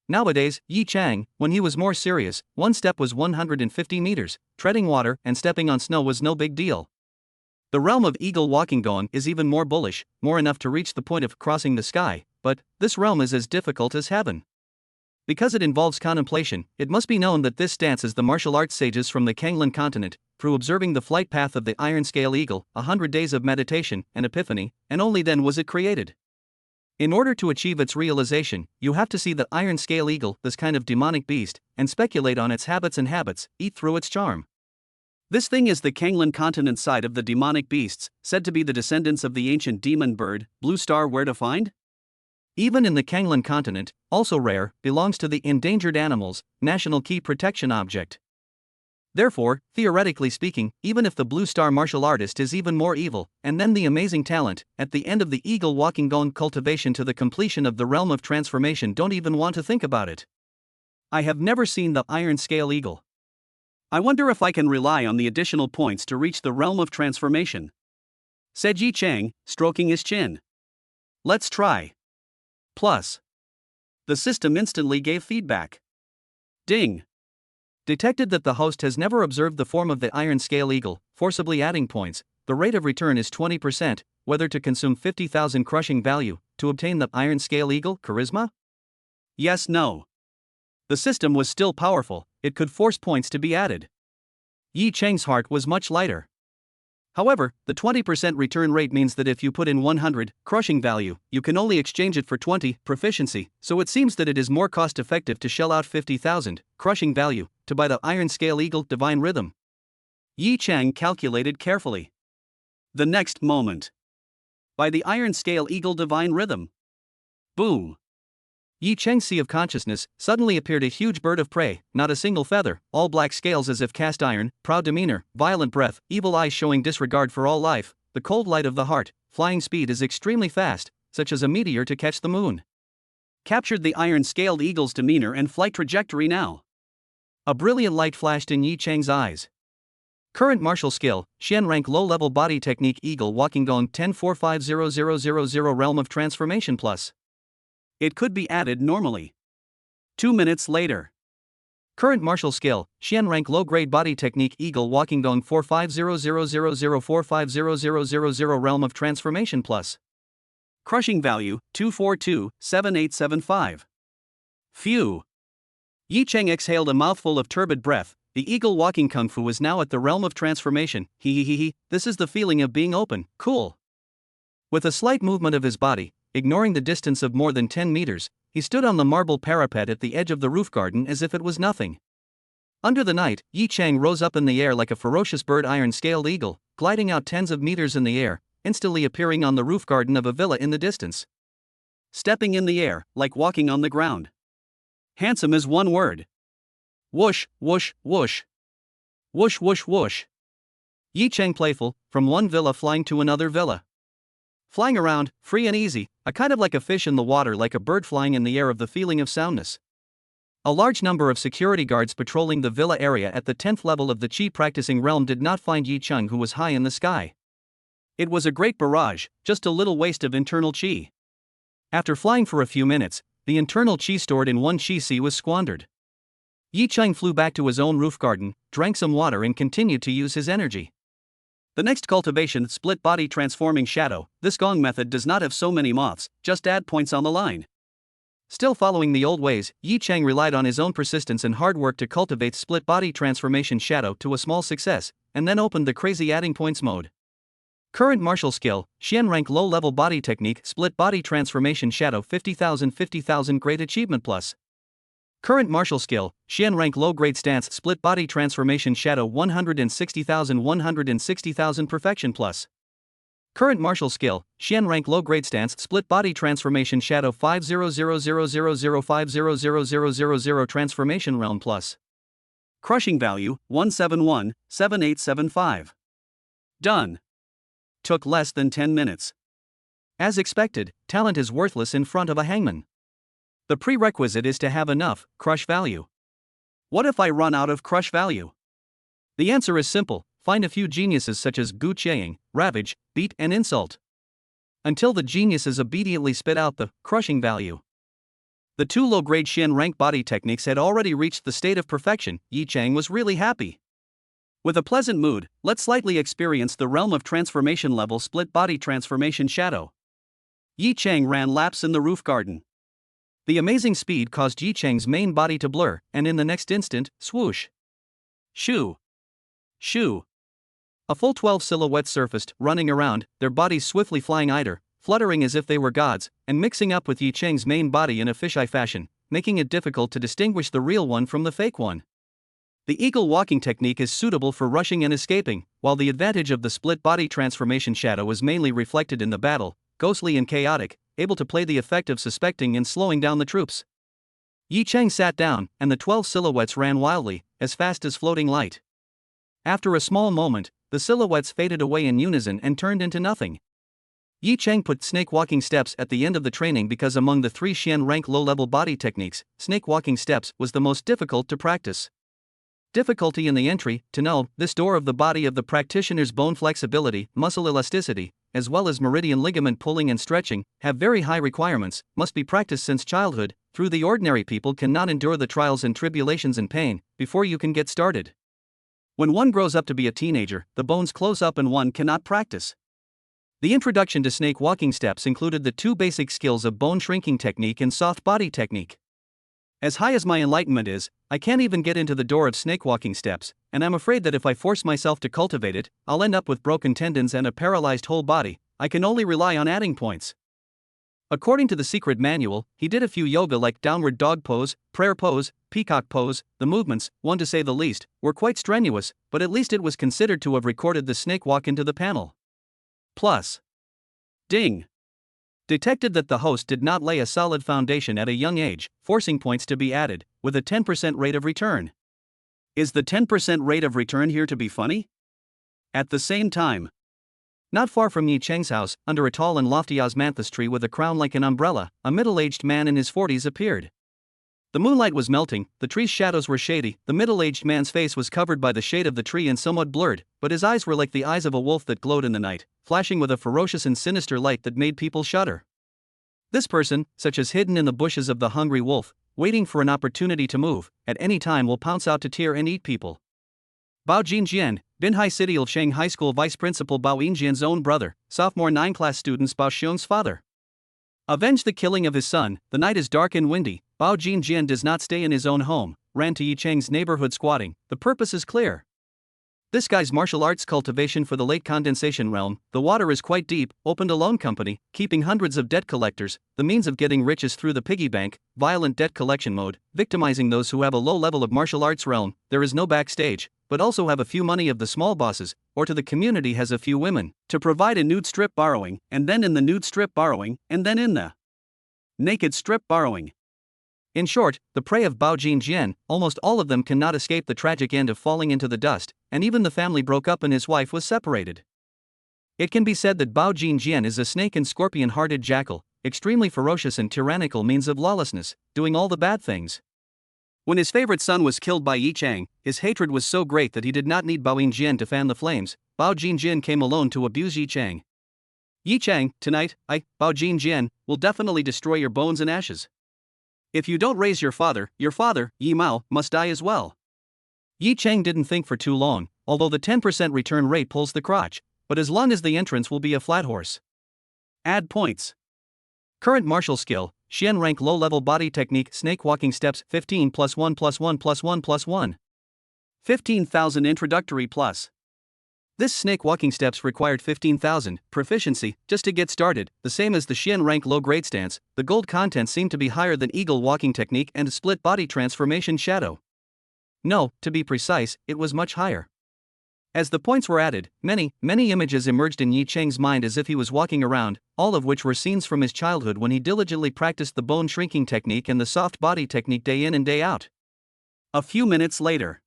Nowadays, Yi Cheng, when he was more serious, one step was 150 meters, treading water and stepping on snow was no big deal. The realm of eagle walking gong is even more bullish, more enough to reach the point of crossing the sky, but this realm is as difficult as heaven. Because it involves contemplation, it must be known that this stance is the martial arts sages from the Kanglan continent, through observing the flight path of the iron scale eagle, 100 days of meditation and epiphany, and only then was it created. In order to achieve its realization, you have to see the iron scale eagle, this kind of demonic beast, and speculate on its habits, eat through its charm. This thing is the Kanglan continent side of the demonic beasts, said to be the descendants of the ancient demon bird, blue star where to find? Even in the Kanglan continent, also rare, belongs to the endangered animals, national key protection object. Therefore, theoretically speaking, even if the blue star martial artist is even more evil, and then the amazing talent, at the end of the eagle walking gong cultivation to the completion of the realm of transformation don't even want to think about it. I have never seen the iron scale eagle. I wonder if I can rely on the additional points to reach the realm of transformation, said Yi Cheng, stroking his chin. Let's try. Plus. The system instantly gave feedback. Ding. Detected that the host has never observed the form of the iron scale eagle, forcibly adding points. The rate of return is 20%, whether to consume 50,000 crushing value, to obtain the iron scale eagle, charisma? Yes, no. The system was still powerful, it could force points to be added. Yi Cheng's heart was much lighter. However, the 20% return rate means that if you put in 100 crushing value, you can only exchange it for 20 proficiency, so it seems that it is more cost effective to shell out 50,000 crushing value to buy the Iron Scale Eagle Divine Rhythm. Yi Chang calculated carefully. The next moment. By the Iron Scale Eagle Divine Rhythm. Boom. Yi Cheng's sea of consciousness suddenly appeared a huge bird of prey, not a single feather, all black scales as if cast iron, proud demeanor, violent breath, evil eyes showing disregard for all life, the cold light of the heart, flying speed is extremely fast, such as a meteor to catch the moon. Captured the iron-scaled eagle's demeanor and flight trajectory now. A brilliant light flashed in Yi Cheng's eyes. Current martial skill, Xian rank low-level body technique Eagle Walking Gong 10-4-5-0-0-0-0 Realm of Transformation Plus. It could be added normally. 2 minutes later. Current martial skill, Xian rank low-grade body technique Eagle Walking Gong 4-5-0-0-0-0-4-5-0-0-0-0 Realm of Transformation Plus. Crushing value, 242-7875. Phew. Yi Cheng exhaled a mouthful of turbid breath. The Eagle Walking Kung Fu is now at the realm of transformation. This is the feeling of being open, cool. With a slight movement of his body, ignoring the distance of more than 10 meters, he stood on the marble parapet at the edge of the roof garden as if it was nothing. Under the night, Yi Cheng rose up in the air like a ferocious bird iron-scaled eagle, gliding out tens of meters in the air, instantly appearing on the roof garden of a villa in the distance. Stepping in the air, like walking on the ground. Handsome is one word. Whoosh, whoosh, whoosh. Whoosh, whoosh, whoosh. Yi Cheng playful, from one villa flying to another villa. Flying around, free and easy, a kind of like a fish in the water, like a bird flying in the air, of the feeling of soundness. A large number of security guards patrolling the villa area at the 10th level of the Qi practicing realm did not find Yi Cheng, who was high in the sky. It was a great barrage, just a little waste of internal Qi. After flying for a few minutes, the internal Qi stored in one Qi sea was squandered. Yi Cheng flew back to his own roof garden, drank some water and continued to use his energy. The next cultivation, split body transforming shadow. This gong method does not have so many moths, just add points on the line. Still following the old ways, Yi Cheng relied on his own persistence and hard work to cultivate split body transformation shadow to a small success, and then opened the crazy adding points mode. Current martial skill, Xian rank low-level body technique split body transformation shadow 50,000 Great Achievement Plus. Current martial skill, Xian rank low-grade stance split body transformation shadow 160,000 Perfection Plus. Current martial skill, Xian rank low-grade stance split body transformation shadow 500,000,050,000 Transformation Realm Plus. Crushing value, 171,7875. Done. Took less than 10 minutes. As expected, talent is worthless in front of a hangman. The prerequisite is to have enough crush value. What if I run out of crush value? The answer is simple: find a few geniuses such as Gu Qiang, Ravage, Beat, and Insult. Until the geniuses obediently spit out the crushing value. The two low-grade Xian rank body techniques had already reached the state of perfection. Yi Cheng was really happy. With a pleasant mood, let's slightly experience the realm of transformation level split body transformation shadow. Yi Cheng ran laps in the roof garden. The amazing speed caused Yi Cheng's main body to blur, and in the next instant, swoosh. Shoo. Shoo. A full 12 silhouettes surfaced, running around, their bodies swiftly flying either, fluttering as if they were gods, and mixing up with Yi Cheng's main body in a fisheye fashion, making it difficult to distinguish the real one from the fake one. The eagle walking technique is suitable for rushing and escaping, while the advantage of the split body transformation shadow is mainly reflected in the battle, ghostly and chaotic, able to play the effect of suspecting and slowing down the troops. Yi Cheng sat down, and the 12 silhouettes ran wildly, as fast as floating light. After a small moment, the silhouettes faded away in unison and turned into nothing. Yi Cheng put snake walking steps at the end of the training because among the 3 Xian rank low-level body techniques, snake walking steps was the most difficult to practice. Difficulty in the entry: to know this door of the body of the practitioner's bone flexibility, muscle elasticity, as well as meridian ligament pulling and stretching, have very high requirements, must be practiced since childhood. Through the ordinary people cannot endure the trials and tribulations and pain before you can get started. When one grows up to be a teenager, the bones close up and one cannot practice. The introduction to snake walking steps included the 2 basic skills of bone shrinking technique and soft body technique. As high as my enlightenment is, I can't even get into the door of snake walking steps, and I'm afraid that if I force myself to cultivate it, I'll end up with broken tendons and a paralyzed whole body. I can only rely on adding points. According to the secret manual, he did a few yoga like downward dog pose, prayer pose, peacock pose. The movements, one to say the least, were quite strenuous, but at least it was considered to have recorded the snake walk into the panel. Plus. Ding. Detected that the host did not lay a solid foundation at a young age, forcing points to be added, with a 10% rate of return. Is the 10% rate of return here to be funny? At the same time, not far from Yi Cheng's house, under a tall and lofty osmanthus tree with a crown like an umbrella, a middle-aged man in his 40s appeared. The moonlight was melting, the tree's shadows were shady, the middle-aged man's face was covered by the shade of the tree and somewhat blurred, but his eyes were like the eyes of a wolf that glowed in the night, flashing with a ferocious and sinister light that made people shudder. This person, such as hidden in the bushes of the hungry wolf, waiting for an opportunity to move, at any time will pounce out to tear and eat people. Bao Jinjian, Binhai City Ilcheng High School Vice Principal Bao Yingjian's own brother, sophomore 9 class students Bao Xiong's father. Avenge the killing of his son. The night is dark and windy. Bao Jinjian does not stay in his own home, ran to Yi Cheng's neighborhood squatting. The purpose is clear. This guy's martial arts cultivation for the late condensation realm. The water is quite deep, opened a loan company, keeping hundreds of debt collectors. The means of getting rich is through the piggy bank, violent debt collection mode, victimizing those who have a low level of martial arts realm. There is no backstage, but also have a few money of the small bosses, or to the community has a few women, to provide a nude strip borrowing, and then in the nude strip borrowing, and then in the naked strip borrowing. In short, the prey of Bao Jinjian, almost all of them cannot escape the tragic end of falling into the dust, and even the family broke up and his wife was separated. It can be said that Bao Jinjian is a snake and scorpion-hearted jackal, extremely ferocious and tyrannical means of lawlessness, doing all the bad things. When his favorite son was killed by Yi Cheng, his hatred was so great that he did not need Bao Yingjian to fan the flames. Bao Jinjian came alone to abuse Yi Cheng. Yi Cheng, tonight, Bao Jinjian, will definitely destroy your bones and ashes. If you don't raise your father, Yi Mao, must die as well. Yi Cheng didn't think for too long, although the 10% return rate pulls the crotch, but as long as the entrance will be a flat horse. Add points. Current martial skill, Xian rank low-level body technique snake walking steps 15 plus 1 plus 1 plus 1 plus 1. 15,000 introductory plus. This snake walking steps required 15,000 proficiency just to get started, the same as the Xian rank low grade stance. The gold content seemed to be higher than eagle walking technique and split body transformation shadow. No, to be precise, it was much higher. As the points were added, many images emerged in Yi Cheng's mind as if he was walking around, all of which were scenes from his childhood when he diligently practiced the bone shrinking technique and the soft body technique day in and day out. A few minutes later.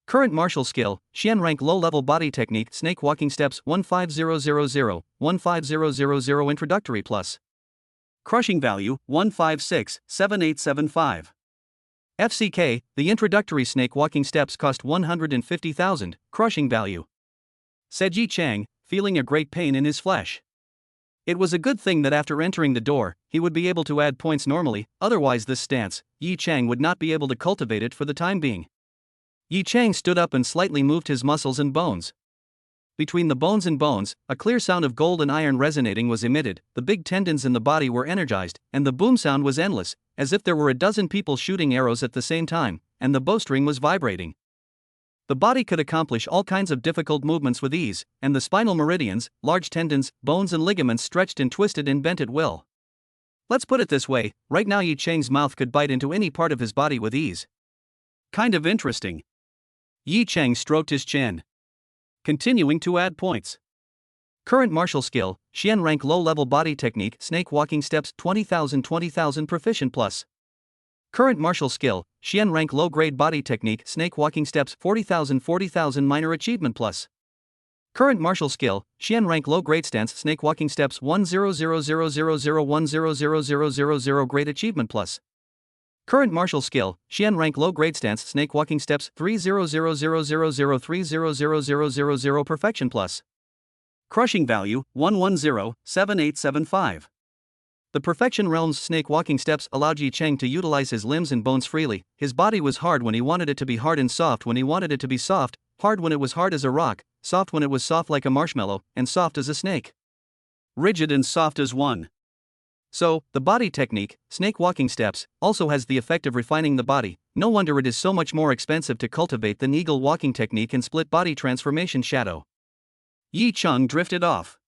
Current martial skill, Xian rank low-level body technique snake walking steps 15000, 15000 introductory plus. Crushing value, 1567875. FCK, the introductory snake walking steps cost 150,000, crushing value. Said Yi Cheng, feeling a great pain in his flesh. It was a good thing that after entering the door, he would be able to add points normally, otherwise this stance, Yi Cheng would not be able to cultivate it for the time being. Yi Cheng stood up and slightly moved his muscles and bones. Between the bones and bones, a clear sound of gold and iron resonating was emitted, the big tendons in the body were energized, and the boom sound was endless, as if there were a dozen people shooting arrows at the same time, and the bowstring was vibrating. The body could accomplish all kinds of difficult movements with ease, and the spinal meridians, large tendons, bones and ligaments stretched and twisted and bent at will. Let's put it this way, right now Yi Cheng's mouth could bite into any part of his body with ease. Kind of interesting. Yi Cheng stroked his chin. Continuing to add points. Current martial skill, Xian rank low-level body technique snake walking steps 20,000 proficient plus. Current martial skill, Xian rank low-grade body technique snake walking steps 40,000 minor achievement plus. Current martial skill, Xian rank low-grade stance snake walking steps 10000100000 grade achievement plus. Current martial skill, Xian rank low grade stance snake walking steps 30000300000 perfection plus. Crushing value, 1107875. The perfection realm's snake walking steps allowed Yi Cheng to utilize his limbs and bones freely. His body was hard when he wanted it to be hard and soft when he wanted it to be soft, hard when it was hard as a rock, soft when it was soft like a marshmallow, and soft as a snake. Rigid and soft as one. So, the body technique, snake walking steps, also has the effect of refining the body. No wonder it is so much more expensive to cultivate than eagle walking technique and split body transformation shadow. Yi Cheng drifted off.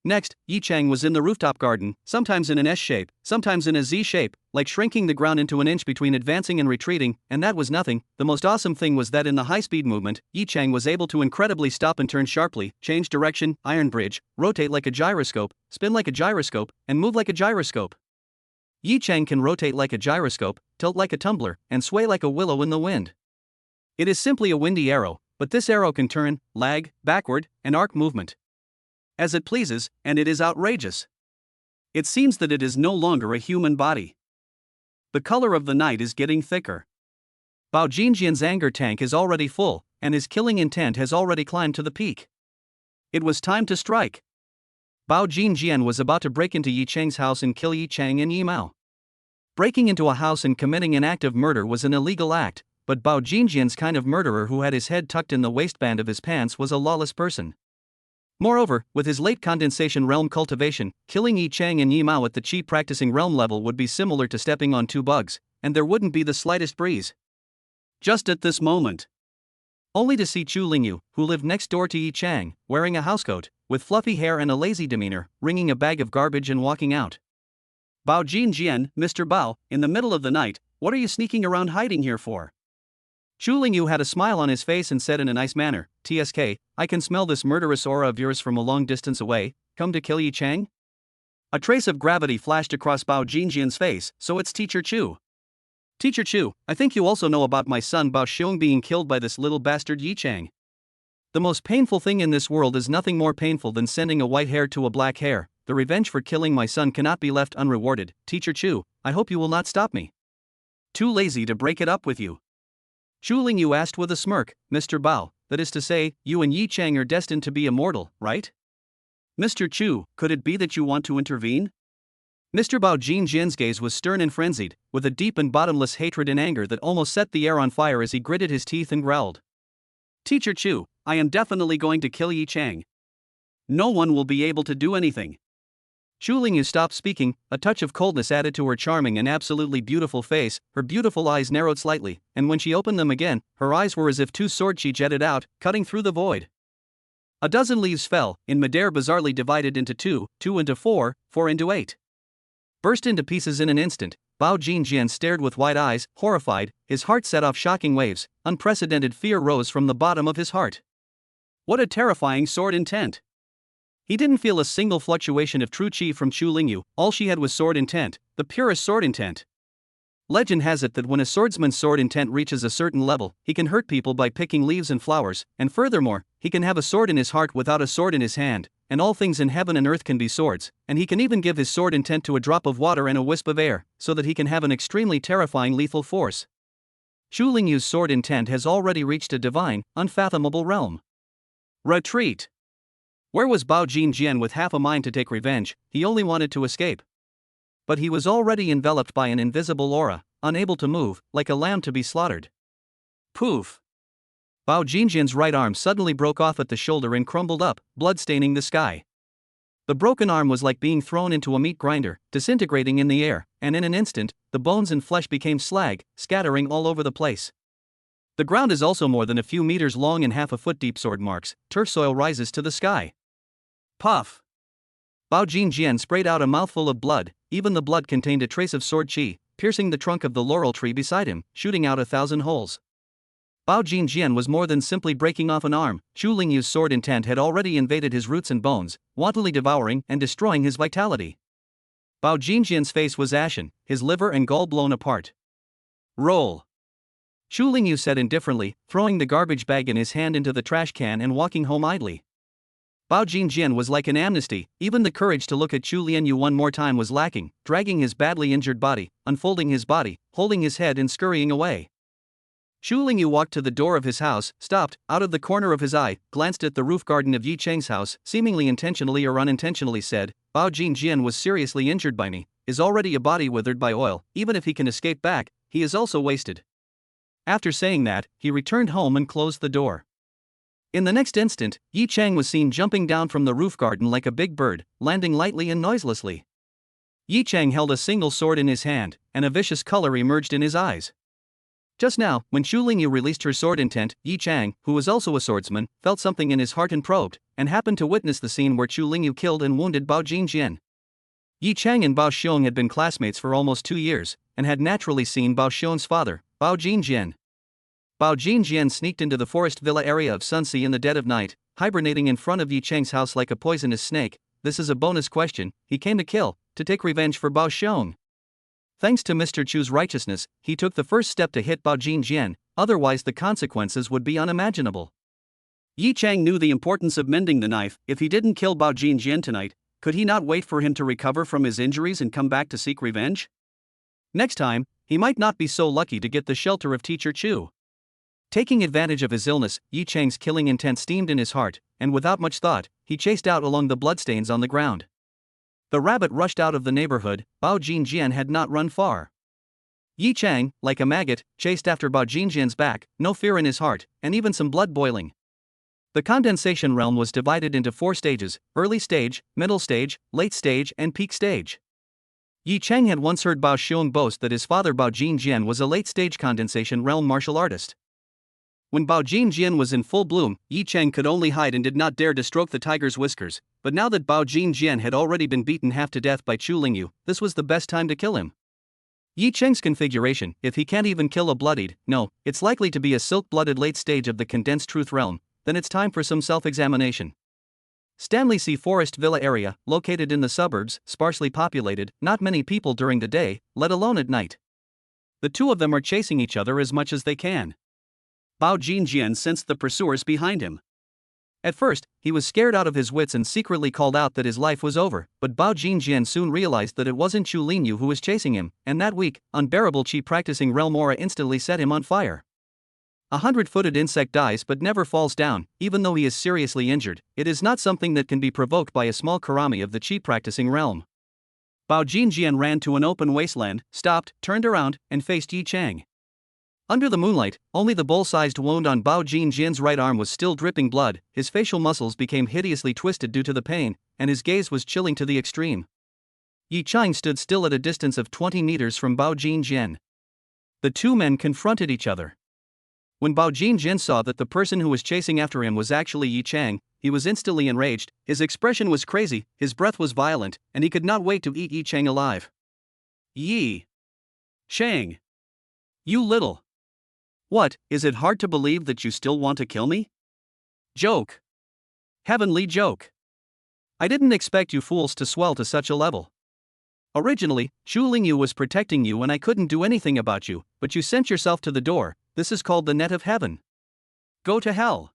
Next, Yi Chang was in the rooftop garden, sometimes in an S shape, sometimes in a Z shape, like shrinking the ground into an inch between advancing and retreating, and that was nothing. The most awesome thing was that in the high-speed movement, Yi Chang was able to incredibly stop and turn sharply, change direction, iron bridge, rotate like a gyroscope, spin like a gyroscope, and move like a gyroscope. Yi Chang can rotate like a gyroscope, tilt like a tumbler, and sway like a willow in the wind. It is simply a windy arrow, but this arrow can turn, lag, backward, and arc movement as it pleases, and it is outrageous. It seems that it is no longer a human body. The color of the night is getting thicker. Bao Jinjian's anger tank is already full, and his killing intent has already climbed to the peak. It was time to strike. Bao Jinjian was about to break into Yi Chang's house and kill Yi Chang and Yi Mao. Breaking into a house and committing an act of murder was an illegal act, but Bao Jinjian's kind of murderer who had his head tucked in the waistband of his pants was a lawless person. Moreover, with his late condensation realm cultivation, killing Yi Chang and Yi Mao at the chi practicing realm level would be similar to stepping on two bugs, and there wouldn't be the slightest breeze. Just at this moment. Only to see Chu Lingyu, who lived next door to Yi Chang, wearing a housecoat, with fluffy hair and a lazy demeanor, ringing a bag of garbage and walking out. Bao Jinjian, Mr. Bao, in the middle of the night, what are you sneaking around hiding here for? Chu Lingyu had a smile on his face and said in a nice manner, TSK, I can smell this murderous aura of yours from a long distance away, come to kill Yi Chang? A trace of gravity flashed across Bao Jinjian's face, so it's Teacher Chu. Teacher Chu, I think you also know about my son Bao Xiong being killed by this little bastard Yi Chang. The most painful thing in this world is nothing more painful than sending a white hair to a black hair. The revenge for killing my son cannot be left unrewarded. Teacher Chu, I hope you will not stop me. Too lazy to break it up with you. Chu Lingyu asked with a smirk, Mr. Bao, that is to say, you and Yi Chang are destined to be immortal, right? Mr. Chu, could it be that you want to intervene? Mr. Bao Jinjian's gaze was stern and frenzied, with a deep and bottomless hatred and anger that almost set the air on fire as he gritted his teeth and growled. Teacher Chu, I am definitely going to kill Yi Chang. No one will be able to do anything. Chu Lingyu stopped speaking, a touch of coldness added to her charming and absolutely beautiful face, her beautiful eyes narrowed slightly, and when she opened them again, her eyes were as if two sword chi jetted out, cutting through the void. A dozen leaves fell, in midair bizarrely divided into two into four into eight. Burst into pieces in an instant. Bao Jinjian stared with wide eyes, horrified, his heart set off shocking waves, unprecedented fear rose from the bottom of his heart. What a terrifying sword intent! He didn't feel a single fluctuation of true chi from Chu Lingyu, all she had was sword intent, the purest sword intent. Legend has it that when a swordsman's sword intent reaches a certain level, he can hurt people by picking leaves and flowers, and furthermore, he can have a sword in his heart without a sword in his hand, and all things in heaven and earth can be swords, and he can even give his sword intent to a drop of water and a wisp of air, so that he can have an extremely terrifying lethal force. Chu Lingyu's sword intent has already reached a divine, unfathomable realm. Retreat! Where was Bao Jinjian with half a mind to take revenge? He only wanted to escape. But he was already enveloped by an invisible aura, unable to move, like a lamb to be slaughtered. Poof! Bao Jinjian's right arm suddenly broke off at the shoulder and crumbled up, blood-staining the sky. The broken arm was like being thrown into a meat grinder, disintegrating in the air, and in an instant, the bones and flesh became slag, scattering all over the place. The ground is also more than a few meters long and half a foot deep. Sword marks, turf soil rises to the sky. Puff! Bao Jinjian sprayed out a mouthful of blood, even the blood contained a trace of sword chi, piercing the trunk of the laurel tree beside him, shooting out 1,000 holes. Bao Jinjian was more than simply breaking off an arm. Chu Lingyu's sword intent had already invaded his roots and bones, wantonly devouring and destroying his vitality. Bao Jinjian's face was ashen, his liver and gall blown apart. Roll! Chu Lingyu said indifferently, throwing the garbage bag in his hand into the trash can and walking home idly. Bao Jinjian was like an amnesty, even the courage to look at Chu Lianyu one more time was lacking, dragging his badly injured body, unfolding his body, holding his head and scurrying away. Chu Lingyu walked to the door of his house, stopped, out of the corner of his eye, glanced at the roof garden of Yi Cheng's house, seemingly intentionally or unintentionally said, Bao Jinjian was seriously injured by me, is already a body withered by oil, even if he can escape back, he is also wasted. After saying that, he returned home and closed the door. In the next instant, Yi Chang was seen jumping down from the roof garden like a big bird, landing lightly and noiselessly. Yi Chang held a single sword in his hand, and a vicious color emerged in his eyes. Just now, when Chu Lingyu released her sword intent, Yi Chang, who was also a swordsman, felt something in his heart and probed, and happened to witness the scene where Chu Lingyu killed and wounded Bao Jingjian. Yi Chang and Bao Xiong had been classmates for almost 2 years, and had naturally seen Bao Xiong's father, Bao Jingjian. Bao Jingjian sneaked into the forest villa area of Sunsi in the dead of night, hibernating in front of Yi Chang's house like a poisonous snake. This is a bonus question. He came to kill, to take revenge for Bao Xiong. Thanks to Mr. Chu's righteousness, he took the first step to hit Bao Jingjian, otherwise the consequences would be unimaginable. Yi Chang knew the importance of mending the knife. If he didn't kill Bao Jingjian tonight, could he not wait for him to recover from his injuries and come back to seek revenge? Next time, he might not be so lucky to get the shelter of Teacher Chu. Taking advantage of his illness, Yi Chang's killing intent steamed in his heart, and without much thought, he chased out along the bloodstains on the ground. The rabbit rushed out of the neighborhood. Bao Jingjian had not run far. Yi Chang, like a maggot, chased after Bao Jingjian's back, no fear in his heart, and even some blood boiling. The condensation realm was divided into 4 stages: early stage, middle stage, late stage, and peak stage. Yi Chang had once heard Bao Xiong boast that his father Bao Jingjian was a late-stage condensation realm martial artist. When Bao Jingjian was in full bloom, Yi Chang could only hide and did not dare to stroke the tiger's whiskers, but now that Bao Jingjian had already been beaten half to death by Chu Lingyu, this was the best time to kill him. Yi Chang's configuration, if he can't even kill a bloodied, no, it's likely to be a silk-blooded late stage of the condensed truth realm, then it's time for some self-examination. Stanley C. Forest Villa area, located in the suburbs, sparsely populated, not many people during the day, let alone at night. The two of them are chasing each other as much as they can. Bao Jingjian sensed the pursuers behind him. At first, he was scared out of his wits and secretly called out that his life was over, but Bao Jingjian soon realized that it wasn't Chu Lingyu who was chasing him, and that weak, unbearable chi practicing realm aura instantly set him on fire. A 100-footed insect dies but never falls down, even though he is seriously injured. It is not something that can be provoked by a small karami of the chi practicing realm. Bao Jingjian ran to an open wasteland, stopped, turned around, and faced Yi Chang. Under the moonlight, only the bowl-sized wound on Bao Jingjian's right arm was still dripping blood. His facial muscles became hideously twisted due to the pain, and his gaze was chilling to the extreme. Yi Chang stood still at a distance of 20 meters from Bao Jingjian. The two men confronted each other. When Bao Jingjian saw that the person who was chasing after him was actually Yi Chang, he was instantly enraged. His expression was crazy, his breath was violent, and he could not wait to eat Yi Chang alive. Yi Chang, you little... What, is it hard to believe that you still want to kill me? Joke. Heavenly joke. I didn't expect you fools to swell to such a level. Originally, Chu Lingyu was protecting you and I couldn't do anything about you, but you sent yourself to the door. This is called the net of heaven. Go to hell.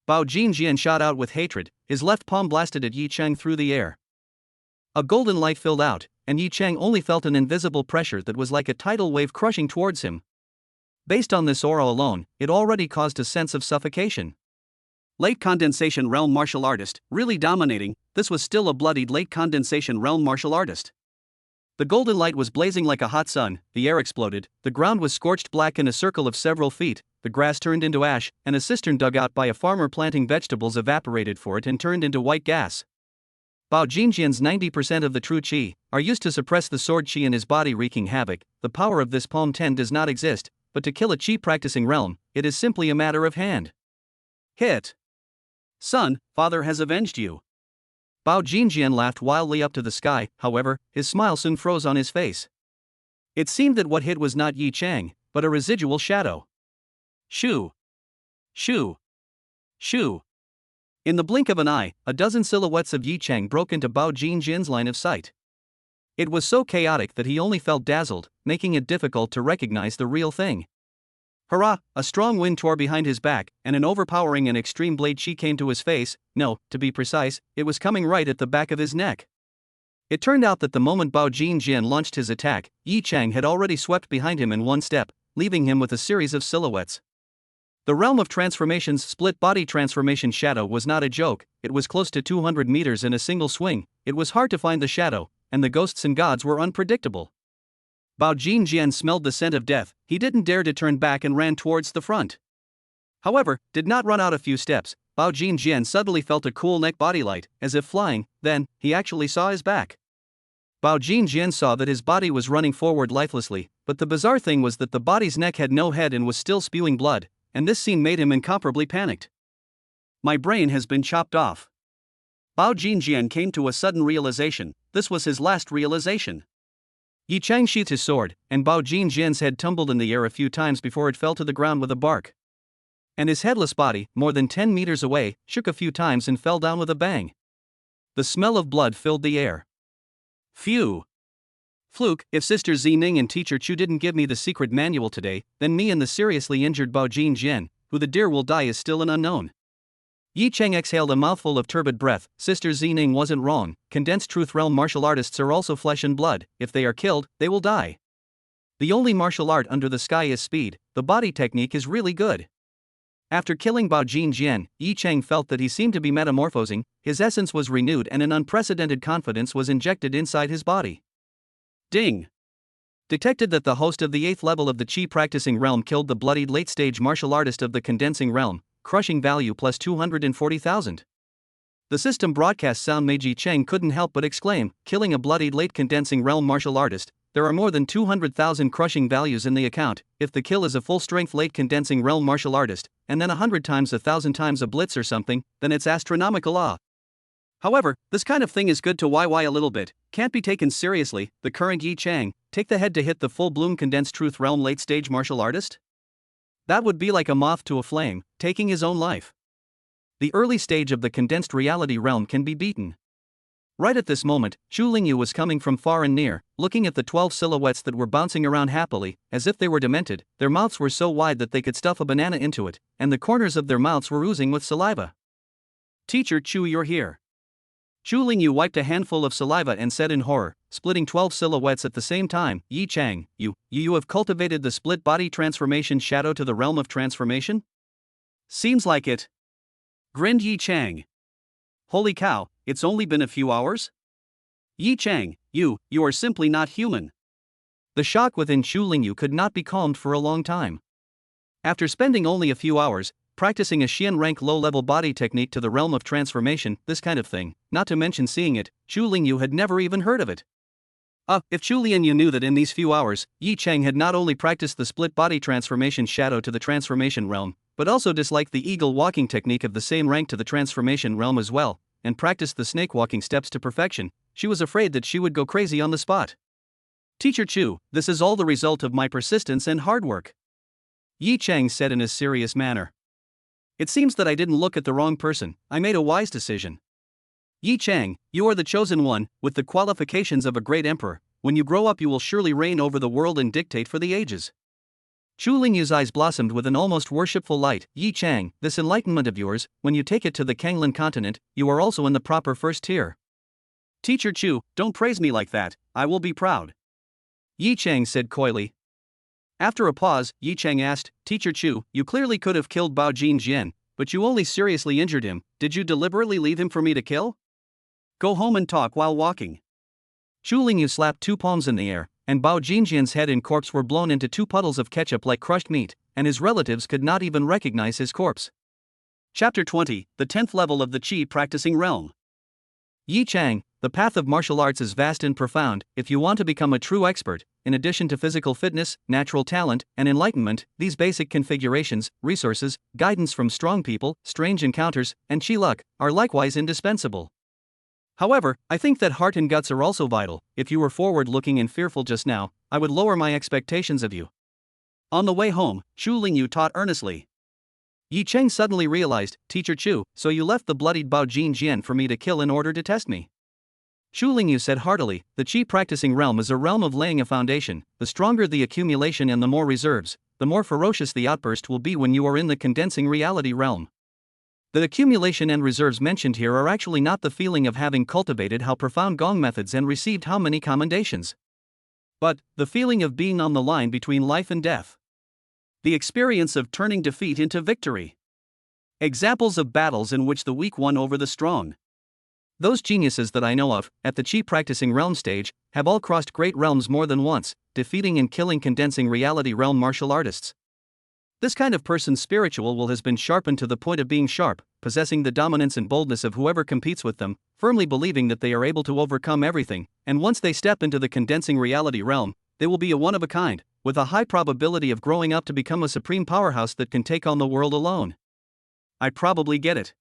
Bao Jingjian shot out with hatred, his left palm blasted at Yi Chang through the air. A golden light filled out, and Yi Chang only felt an invisible pressure that was like a tidal wave crushing towards him. Based on this aura alone, it already caused a sense of suffocation. Late condensation realm martial artist, really dominating. This was still a bloodied late condensation realm martial artist. The golden light was blazing like a hot sun, the air exploded, the ground was scorched black in a circle of several feet, the grass turned into ash, and a cistern dug out by a farmer planting vegetables evaporated for it and turned into white gas. Bao Jingjian's 90% of the true qi are used to suppress the sword qi in his body, wreaking havoc. The power of this palm 10 does not exist, but to kill a chi practicing realm, it is simply a matter of hand. Hit. Son, father has avenged you. Bao Jingjian laughed wildly up to the sky, however, his smile soon froze on his face. It seemed that what hit was not Yi Chang, but a residual shadow. Shoo. Shoo. Shoo. In the blink of an eye, a dozen silhouettes of Yi Chang broke into Bao Jingjian's line of sight. It was so chaotic that he only felt dazzled, making it difficult to recognize the real thing. Hurrah! A strong wind tore behind his back, and an overpowering and extreme blade chi came to his face. No, to be precise, it was coming right at the back of his neck. It turned out that the moment Bao Jingjian launched his attack, Yi Chang had already swept behind him in one step, leaving him with a series of silhouettes. The realm of transformation's split body transformation shadow was not a joke. It was close to 200 meters in a single swing. It was hard to find the shadow, and the ghosts and gods were unpredictable. Bao Jingjian smelled the scent of death. He didn't dare to turn back and ran towards the front. However, did not run out a few steps. Bao Jingjian suddenly felt a cool neck body light, as if flying. Then, he actually saw his back. Bao Jinjian saw that his body was running forward lifelessly, but the bizarre thing was that the body's neck had no head and was still spewing blood, and this scene made him incomparably panicked. My brain has been chopped off. Bao Jinjian came to a sudden realization. This was his last realization. Yi Chang sheathed his sword, and Bao Jinjian's head tumbled in the air a few times before it fell to the ground with a bark. And his headless body, more than 10 meters away, shook a few times and fell down with a bang. The smell of blood filled the air. Phew. Fluke, if Sister Zining and Teacher Chu didn't give me the secret manual today, then me and the seriously injured Bao Jinjian, who the dear will die, is still an unknown. Yi Cheng exhaled a mouthful of turbid breath. Sister Zining wasn't wrong. Condensed Truth Realm martial artists are also flesh and blood. If they are killed, they will die. The only martial art under the sky is speed. The body technique is really good. After killing Bao Jinjian, Yi Cheng felt that he seemed to be metamorphosing, his essence was renewed and an unprecedented confidence was injected inside his body. Ding! Detected that the host of the 8th level of the Qi practicing realm killed the bloodied late-stage martial artist of the condensing realm, crushing value plus 240,000. The system broadcast sound made Yi Cheng couldn't help but exclaim, killing a bloodied late condensing realm martial artist. There are more than 200,000 crushing values in the account. If the kill is a full-strength late condensing realm martial artist, and then 100 times 1,000 times a blitz or something, then it's astronomical awe. However, this kind of thing is good to YY a little bit, can't be taken seriously. The current Yi Chang, take the head to hit the full-bloom condensed truth realm late-stage martial artist? That would be like a moth to a flame, taking his own life. The early stage of the condensed reality realm can be beaten. Right at this moment, Chu Lingyu was coming from far and near, looking at the 12 silhouettes that were bouncing around happily, as if they were demented. Their mouths were so wide that they could stuff a banana into it, and the corners of their mouths were oozing with saliva. Teacher Chu, you're here. Chu Lingyu wiped a handful of saliva and said in horror, splitting 12 silhouettes at the same time, Yi Chang, you have cultivated the split body transformation shadow to the realm of transformation? Seems like it. Grinned Yi Chang. Holy cow, it's only been a few hours? Yi Chang, you are simply not human. The shock within Chu Lingyu could not be calmed for a long time. After spending only a few hours, practicing a Xian rank low-level body technique to the realm of transformation, this kind of thing, not to mention seeing it, Chu Lingyu had never even heard of it. If Chu Lingyu knew that in these few hours, Yi Chang had not only practiced the split body transformation shadow to the transformation realm, but also disliked the eagle walking technique of the same rank to the transformation realm as well, and practiced the snake walking steps to perfection, she was afraid that she would go crazy on the spot. Teacher Chu, this is all the result of my persistence and hard work, Yi Chang said in a serious manner. It seems that I didn't look at the wrong person. I made a wise decision. Yi Chang, you are the chosen one, with the qualifications of a great emperor. When you grow up you will surely reign over the world and dictate for the ages. Chu Lingyu's eyes blossomed with an almost worshipful light. Yi Chang, this enlightenment of yours, when you take it to the Kanglin continent, you are also in the proper first tier. Teacher Chu, don't praise me like that, I will be proud, Yi Chang said coyly. After a pause, Yi Chang asked, Teacher Chu, you clearly could have killed Bao Jinjian, but you only seriously injured him. Did you deliberately leave him for me to kill? Go home and talk while walking. Chu Lingyu slapped two palms in the air, and Bao Jinjian's head and corpse were blown into two puddles of ketchup like crushed meat, and his relatives could not even recognize his corpse. Chapter 20, the 10th level of the Qi practicing realm. Yi Chang, the path of martial arts is vast and profound. If you want to become a true expert, in addition to physical fitness, natural talent, and enlightenment, these basic configurations, resources, guidance from strong people, strange encounters, and Qi luck, are likewise indispensable. However, I think that heart and guts are also vital. If you were forward-looking and fearful just now, I would lower my expectations of you. On the way home, Chu Lingyu taught earnestly. Yi Cheng suddenly realized, Teacher Chu, so you left the bloodied Bao Jinjian for me to kill in order to test me. Chu Lingyu said heartily, the Qi practicing realm is a realm of laying a foundation. The stronger the accumulation and the more reserves, the more ferocious the outburst will be when you are in the condensing reality realm. The accumulation and reserves mentioned here are actually not the feeling of having cultivated how profound Gong methods and received how many commendations, but the feeling of being on the line between life and death. The experience of turning defeat into victory. Examples of battles in which the weak won over the strong. Those geniuses that I know of, at the Qi practicing realm stage, have all crossed great realms more than once, defeating and killing condensing reality realm martial artists. This kind of person's spiritual will has been sharpened to the point of being sharp, possessing the dominance and boldness of whoever competes with them, firmly believing that they are able to overcome everything, and once they step into the condensing reality realm, they will be a one of a kind, with a high probability of growing up to become a supreme powerhouse that can take on the world alone. I probably get it.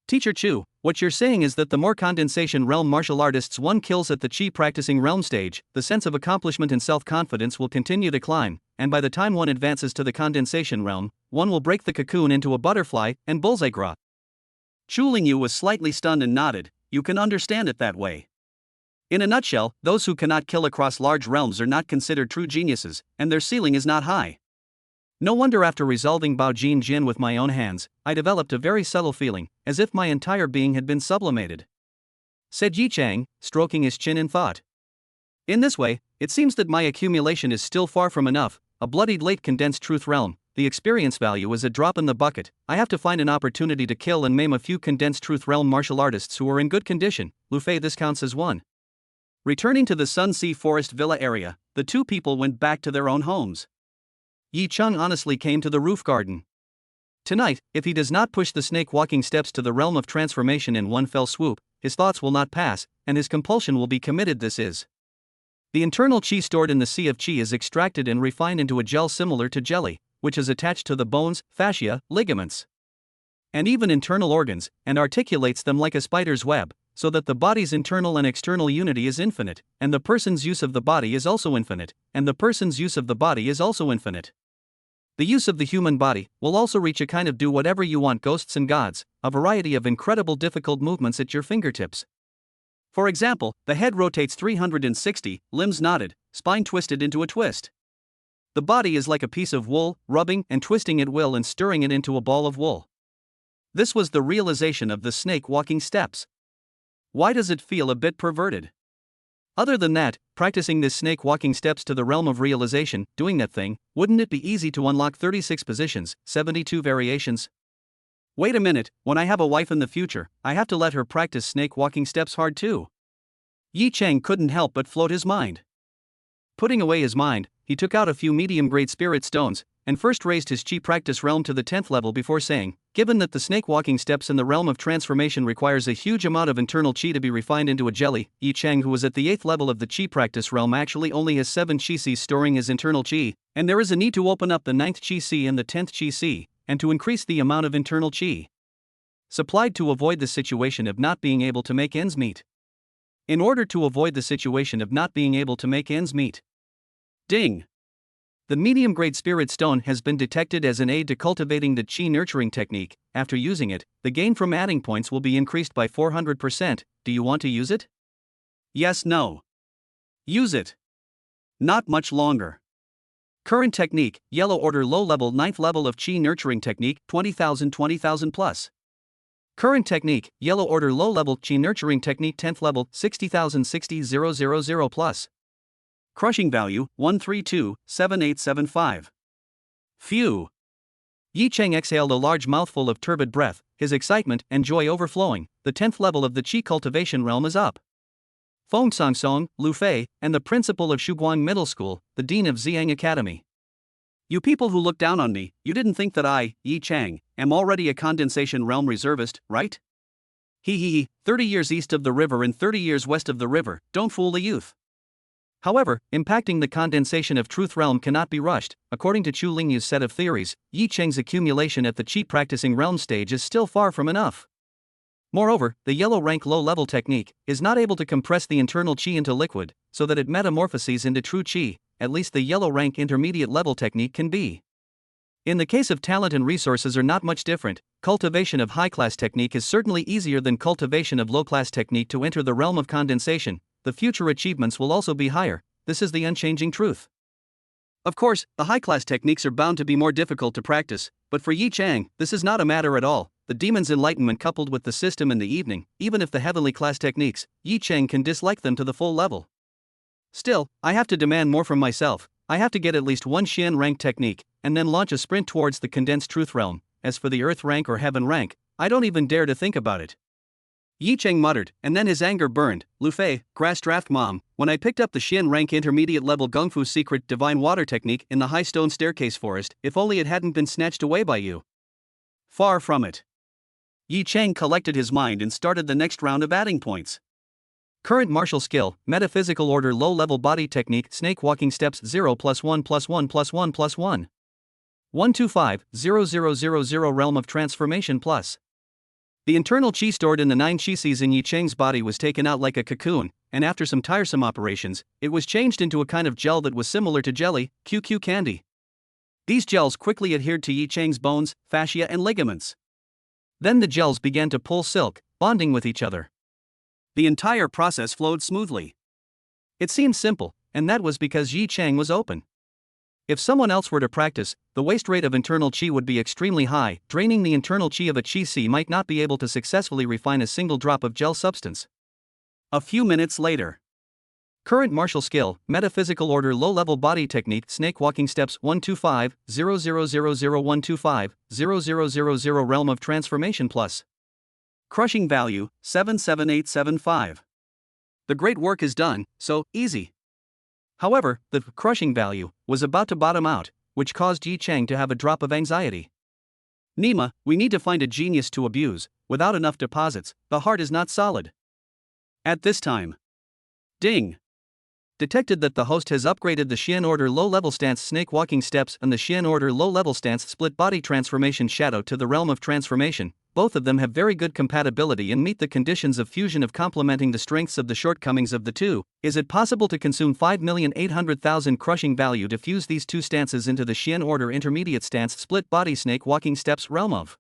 Teacher Chu, what you're saying is that the more condensation realm martial artists one kills at the chi practicing realm stage, the sense of accomplishment and self-confidence will continue to climb, and by the time one advances to the condensation realm, one will break the cocoon into a butterfly and bullseye gra. Chu Lingyu was slightly stunned and nodded. You can understand it that way. In a nutshell, those who cannot kill across large realms are not considered true geniuses, and their ceiling is not high. No wonder after resolving Bao Jin Jin with my own hands, I developed a very subtle feeling, as if my entire being had been sublimated. Said Yi Chang, stroking his chin in thought. In this way, it seems that my accumulation is still far from enough, a bloodied late condensed truth realm, the experience value is a drop in the bucket. I have to find an opportunity to kill and maim a few condensed truth realm martial artists who are in good condition. Lu Fei, this counts as one. Returning to the Sun Sea Forest Villa area, the two people went back to their own homes. Yi Chung honestly came to the roof garden. Tonight, if he does not push the snake walking steps to the realm of transformation in one fell swoop, his thoughts will not pass, and his compulsion will be committed. This is. The internal chi stored in the sea of chi is extracted and refined into a gel similar to jelly, which is attached to the bones, fascia, ligaments, and even internal organs, and articulates them like a spider's web, so that the body's internal and external unity is infinite, and the person's use of the body is also infinite, and the person's use of the body is also infinite. The use of the human body will also reach a kind of do whatever you want ghosts and gods, a variety of incredible difficult movements at your fingertips. For example, the head rotates 360, limbs knotted, spine twisted into a twist. The body is like a piece of wool, rubbing and twisting at will and stirring it into a ball of wool. This was the realization of the snake walking steps. Why does it feel a bit perverted? Other than that, practicing this snake walking steps to the realm of realization, doing that thing, wouldn't it be easy to unlock 36 positions, 72 variations? Wait a minute, when I have a wife in the future, I have to let her practice snake walking steps hard too. Yi Chang couldn't help but float his mind. Putting away his mind, he took out a few medium-grade spirit stones, and first raised his chi practice realm to the 10th level before saying, given that the snake walking steps in the realm of transformation requires a huge amount of internal chi to be refined into a jelly, Yi Chang, who was at the 8th level of the chi practice realm, actually only has 7 chi c storing his internal chi, and there is a need to open up the 9th chi c and the 10th chi c, and to increase the amount of internal chi supplied to avoid the situation of not being able to make ends meet. In order to avoid the situation of not being able to make ends meet. Ding! The medium-grade spirit stone has been detected as an aid to cultivating the chi nurturing technique. After using it, the gain from adding points will be increased by 400%. Do you want to use it? Yes, no. Use it. Not much longer. Current technique, yellow order low level 9th level of chi nurturing technique, 20,000 plus. Current technique, yellow order low level chi nurturing technique 10th level, 60,000 plus. Crushing value, 132,7875. Phew. Yi Chang exhaled a large mouthful of turbid breath, his excitement and joy overflowing. The 10th level of the chi cultivation realm is up. Feng Songsong, Lu Fei, and the principal of Shuguang Middle School, the dean of Xiang Academy. You people who look down on me, you didn't think that I, Yi Chang, am already a condensation realm reservist, right? He, 30 years east of the river and 30 years west of the river, don't fool the youth. However, impacting the condensation of truth realm cannot be rushed. According to Chu Lingyu's set of theories, Yi Cheng's accumulation at the chi practicing realm stage is still far from enough. Moreover, the yellow rank low level technique is not able to compress the internal chi into liquid, so that it metamorphoses into true chi. At least the yellow rank intermediate level technique can be. In the case of talent and resources are not much different. Cultivation of high class technique is certainly easier than cultivation of low class technique to enter the realm of condensation. The future achievements will also be higher. This is the unchanging truth. Of course, the high-class techniques are bound to be more difficult to practice, but for Yi Chang, this is not a matter at all. The demon's enlightenment coupled with the system in the evening, even if the heavenly class techniques, Yi Chang can dislike them to the full level. Still, I have to demand more from myself. I have to get at least one Xian rank technique, and then launch a sprint towards the condensed truth realm. As for the earth rank or heaven rank, I don't even dare to think about it. Yi Cheng muttered, and then his anger burned. Lu Fei, grass draft mom, when I picked up the Xian rank intermediate level Gung Fu secret divine water technique in the high stone staircase forest, if only it hadn't been snatched away by you. Far from it. Yi Cheng collected his mind and started the next round of adding points. Current martial skill, metaphysical order low level body technique snake walking steps 0 plus 1 plus 1 plus 1 plus 1. 125-0000 realm of transformation plus. The internal chi stored in the 9 chi seas in Yi Cheng's body was taken out like a cocoon, and after some tiresome operations, it was changed into a kind of gel that was similar to jelly, QQ candy. These gels quickly adhered to Yi Cheng's bones, fascia and ligaments. Then the gels began to pull silk, bonding with each other. The entire process flowed smoothly. It seemed simple, and that was because Yi Cheng was open. If someone else were to practice, the waste rate of internal chi would be extremely high. Draining the internal chi of a chi si might not be able to successfully refine a single drop of gel substance. A few minutes later. Current martial skill, metaphysical order low level body technique snake walking steps 125-0000-125-00000 realm of transformation plus. Crushing value 77875. The great work is done, so easy. However, the crushing value was about to bottom out, which caused Yi Cheng to have a drop of anxiety. Nima, we need to find a genius to abuse. Without enough deposits, the heart is not solid. At this time. Ding. Detected that the host has upgraded the Xian Order low-level stance snake walking steps and the Xian Order low-level stance split body transformation shadow to the realm of transformation. Both of them have very good compatibility and meet the conditions of fusion of complementing the strengths of the shortcomings of the two. Is it possible to consume 5,800,000 crushing value to fuse these two stances into the Xian Order intermediate stance split body snake walking steps realm of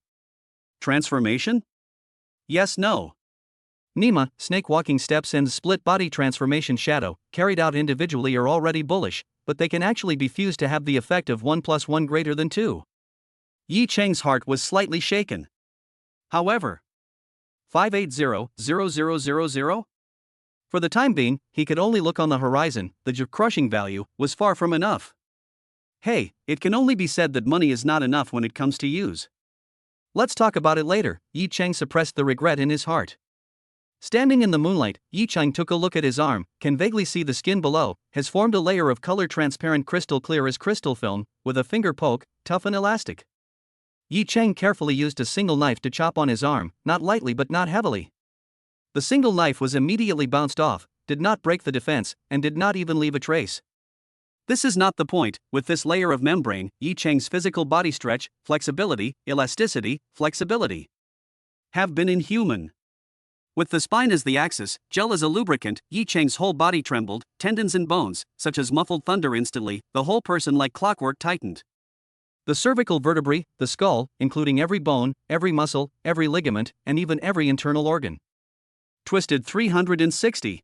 transformation? Yes, no. Nima, snake walking steps and split body transformation shadow, carried out individually are already bullish, but they can actually be fused to have the effect of 1 plus 1 greater than 2. Yi Cheng's heart was slightly shaken. However, 580-0000? For the time being, he could only look on the horizon. The crushing value was far from enough. Hey, it can only be said that money is not enough when it comes to use. Let's talk about it later. Yi Cheng suppressed the regret in his heart. Standing in the moonlight, Yi Cheng took a look at his arm, can vaguely see the skin below, has formed a layer of color transparent crystal clear as crystal film, with a finger poke, tough and elastic. Yi Cheng carefully used a single knife to chop on his arm, not lightly but not heavily. The single knife was immediately bounced off, did not break the defense, and did not even leave a trace. This is not the point. With this layer of membrane, Yi Cheng's physical body stretch, flexibility, elasticity, flexibility have been inhuman. With the spine as the axis, gel as a lubricant, Yi Cheng's whole body trembled, tendons and bones, such as muffled thunder instantly, the whole person like clockwork tightened. The cervical vertebrae, the skull, including every bone, every muscle, every ligament, and even every internal organ, twisted 360.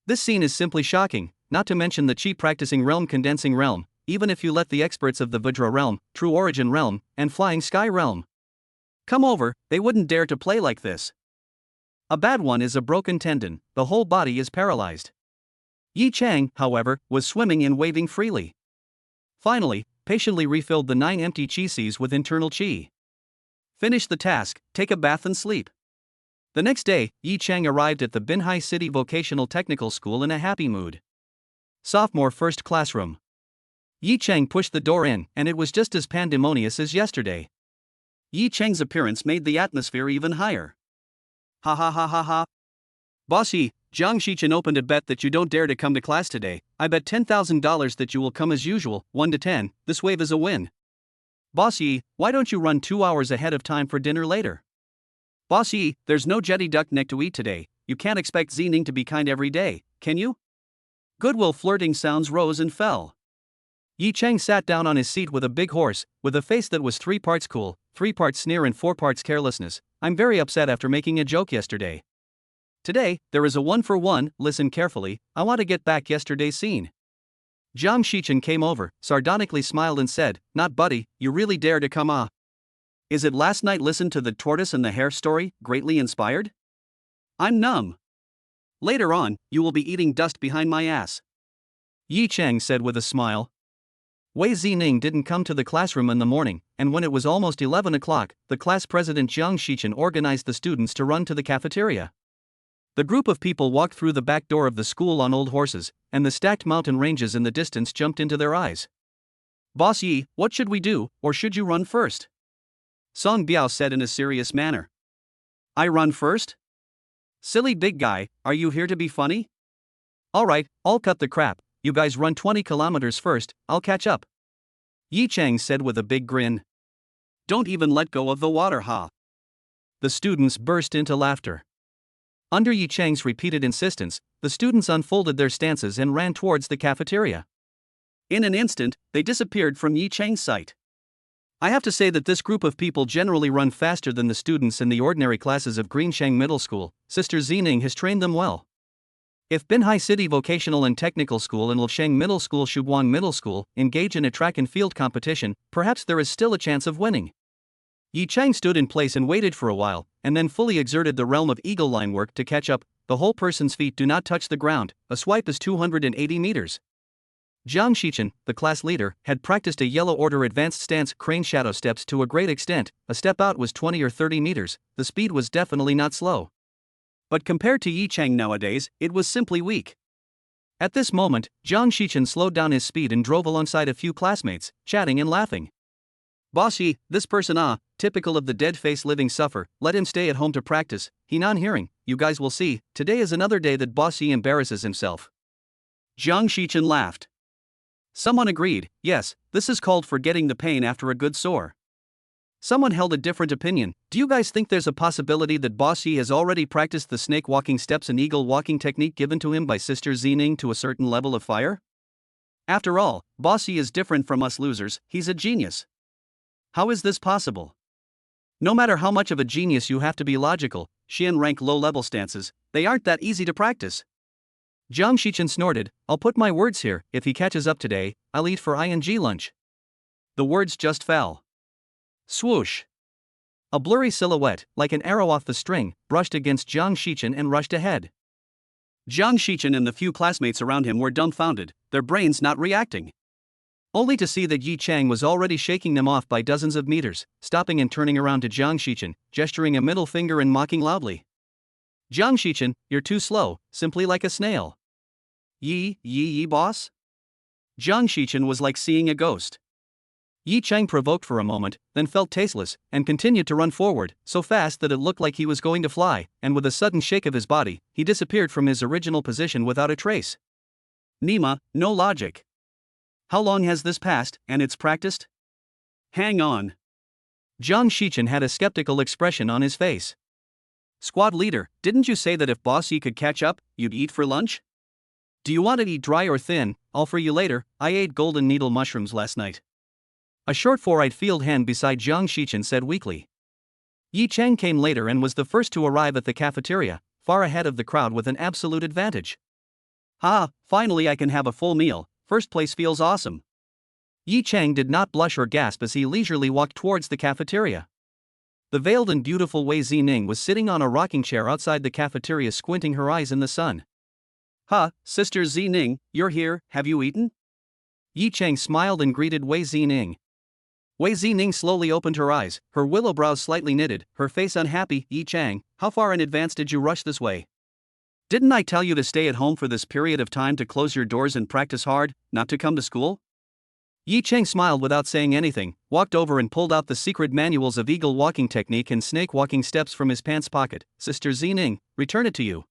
This scene is simply shocking, not to mention the chi practicing realm condensing realm, even if you let the experts of the Vajra realm, true origin realm, and flying sky realm come over, they wouldn't dare to play like this. A bad one is a broken tendon, the whole body is paralyzed. Yi Cheng, however, was swimming and waving freely. Finally, patiently refilled the 9 empty chi seas with internal chi. Finish the task, take a bath and sleep. The next day, Yi Cheng arrived at the Binhai City Vocational Technical School in a happy mood. Sophomore first classroom. Yi Cheng pushed the door in, and it was just as pandemonious as yesterday. Yi Cheng's appearance made the atmosphere even higher. Ha ha ha ha ha. Boss Yi, Jiang Shichen opened a bet that you don't dare to come to class today. I bet $10,000 that you will come as usual, 1 to 10, this wave is a win. Boss Yi, why don't you run 2 hours ahead of time for dinner later? Boss Yi, there's no jetty duck neck to eat today, you can't expect Zining to be kind every day, can you? Goodwill flirting sounds rose and fell. Yi Cheng sat down on his seat with a big horse, with a face that was 3 parts cool, 3 parts sneer and 4 parts carelessness. I'm very upset after making a joke yesterday. Today, there is a 1 for 1, listen carefully, I want to get back yesterday's scene. Jiang Shichen came over, sardonically smiled and said, not buddy, you really dare to come ah. Is it last night listen to the tortoise and the hare story, greatly inspired? I'm numb. Later on, you will be eating dust behind my ass. Yi Cheng said with a smile. Wei Zining didn't come to the classroom in the morning, and when it was almost 11 o'clock, the class president Jiang Shichen organized the students to run to the cafeteria. The group of people walked through the back door of the school on old horses, and the stacked mountain ranges in the distance jumped into their eyes. "Boss Yi, what should we do, or should you run first?" Song Biao said in a serious manner. "I run first? Silly big guy, are you here to be funny?" "Alright, I'll cut the crap, you guys run 20 kilometers first, I'll catch up," Yi Chang said with a big grin. "Don't even let go of the water, ha." The students burst into laughter. Under Yi Chang's repeated insistence, the students unfolded their stances and ran towards the cafeteria. In an instant, they disappeared from Yi Chang's sight. I have to say that this group of people generally run faster than the students in the ordinary classes of Greenshang Middle School. Sister Zining has trained them well. If Binhai City Vocational and Technical School and Lilsheng Middle School Shuguang Middle School engage in a track and field competition, perhaps there is still a chance of winning. Yi Chang stood in place and waited for a while, and then fully exerted the realm of eagle line work to catch up. The whole person's feet do not touch the ground, a swipe is 280 meters. Jiang Shichen, the class leader, had practiced a yellow order advanced stance crane shadow steps to a great extent. A step out was 20 or 30 meters, the speed was definitely not slow. But compared to Yi Chang nowadays, it was simply weak. At this moment, Jiang Shichen slowed down his speed and drove alongside a few classmates, chatting and laughing. "Boss Yi, this person typical of the dead face living suffer, let him stay at home to practice, he non-hearing, you guys will see, today is another day that Boss Yi embarrasses himself." Jiang Shichen laughed. Someone agreed, "Yes, this is called forgetting the pain after a good sore." Someone held a different opinion. "Do you guys think there's a possibility that Boss Yi has already practiced the snake walking steps and eagle walking technique given to him by Sister Zining to a certain level of fire? After all, Boss Yi is different from us losers, he's a genius. How is this possible? No matter how much of a genius you have to be logical, Xian rank low-level stances, they aren't that easy to practice." Jiang Shichen snorted, "I'll put my words here, if he catches up today, I'll eat for ing lunch." The words just fell. Swoosh! A blurry silhouette, like an arrow off the string, brushed against Jiang Shichen and rushed ahead. Jiang Shichen and the few classmates around him were dumbfounded, their brains not reacting. Only to see that Yi Chang was already shaking them off by dozens of meters, stopping and turning around to Jiang Shichen, gesturing a middle finger and mocking loudly. "Jiang Shichen, you're too slow, simply like a snail." Yi, boss?" Jiang Shichen was like seeing a ghost. Yi Chang provoked for a moment, then felt tasteless, and continued to run forward, so fast that it looked like he was going to fly, and with a sudden shake of his body, he disappeared from his original position without a trace. Nima, no logic. How long has this passed, and it's practiced? Hang on. Jiang Shichen had a skeptical expression on his face. "Squad leader, didn't you say that if Boss Yi could catch up, you'd eat for lunch? Do you want to eat dry or thin? I'll free you later, I ate golden needle mushrooms last night." A short four-eyed field hand beside Jiang Shichen said weakly. Yi Chang came later and was the first to arrive at the cafeteria, far ahead of the crowd with an absolute advantage. Finally I can have a full meal, first place feels awesome." Yi Chang did not blush or gasp as he leisurely walked towards the cafeteria. The veiled and beautiful Wei Zining was sitting on a rocking chair outside the cafeteria squinting her eyes in the sun. Sister Zining, you're here, have you eaten?" Yi Chang smiled and greeted Wei Zining. Wei Zining slowly opened her eyes, her willow brows slightly knitted, her face unhappy. "Yi Chang, how far in advance did you rush this way? Didn't I tell you to stay at home for this period of time to close your doors and practice hard, not to come to school?" Yi Chang smiled without saying anything, walked over and pulled out the secret manuals of eagle walking technique and snake walking steps from his pants pocket. "Sister Zining, return it to you."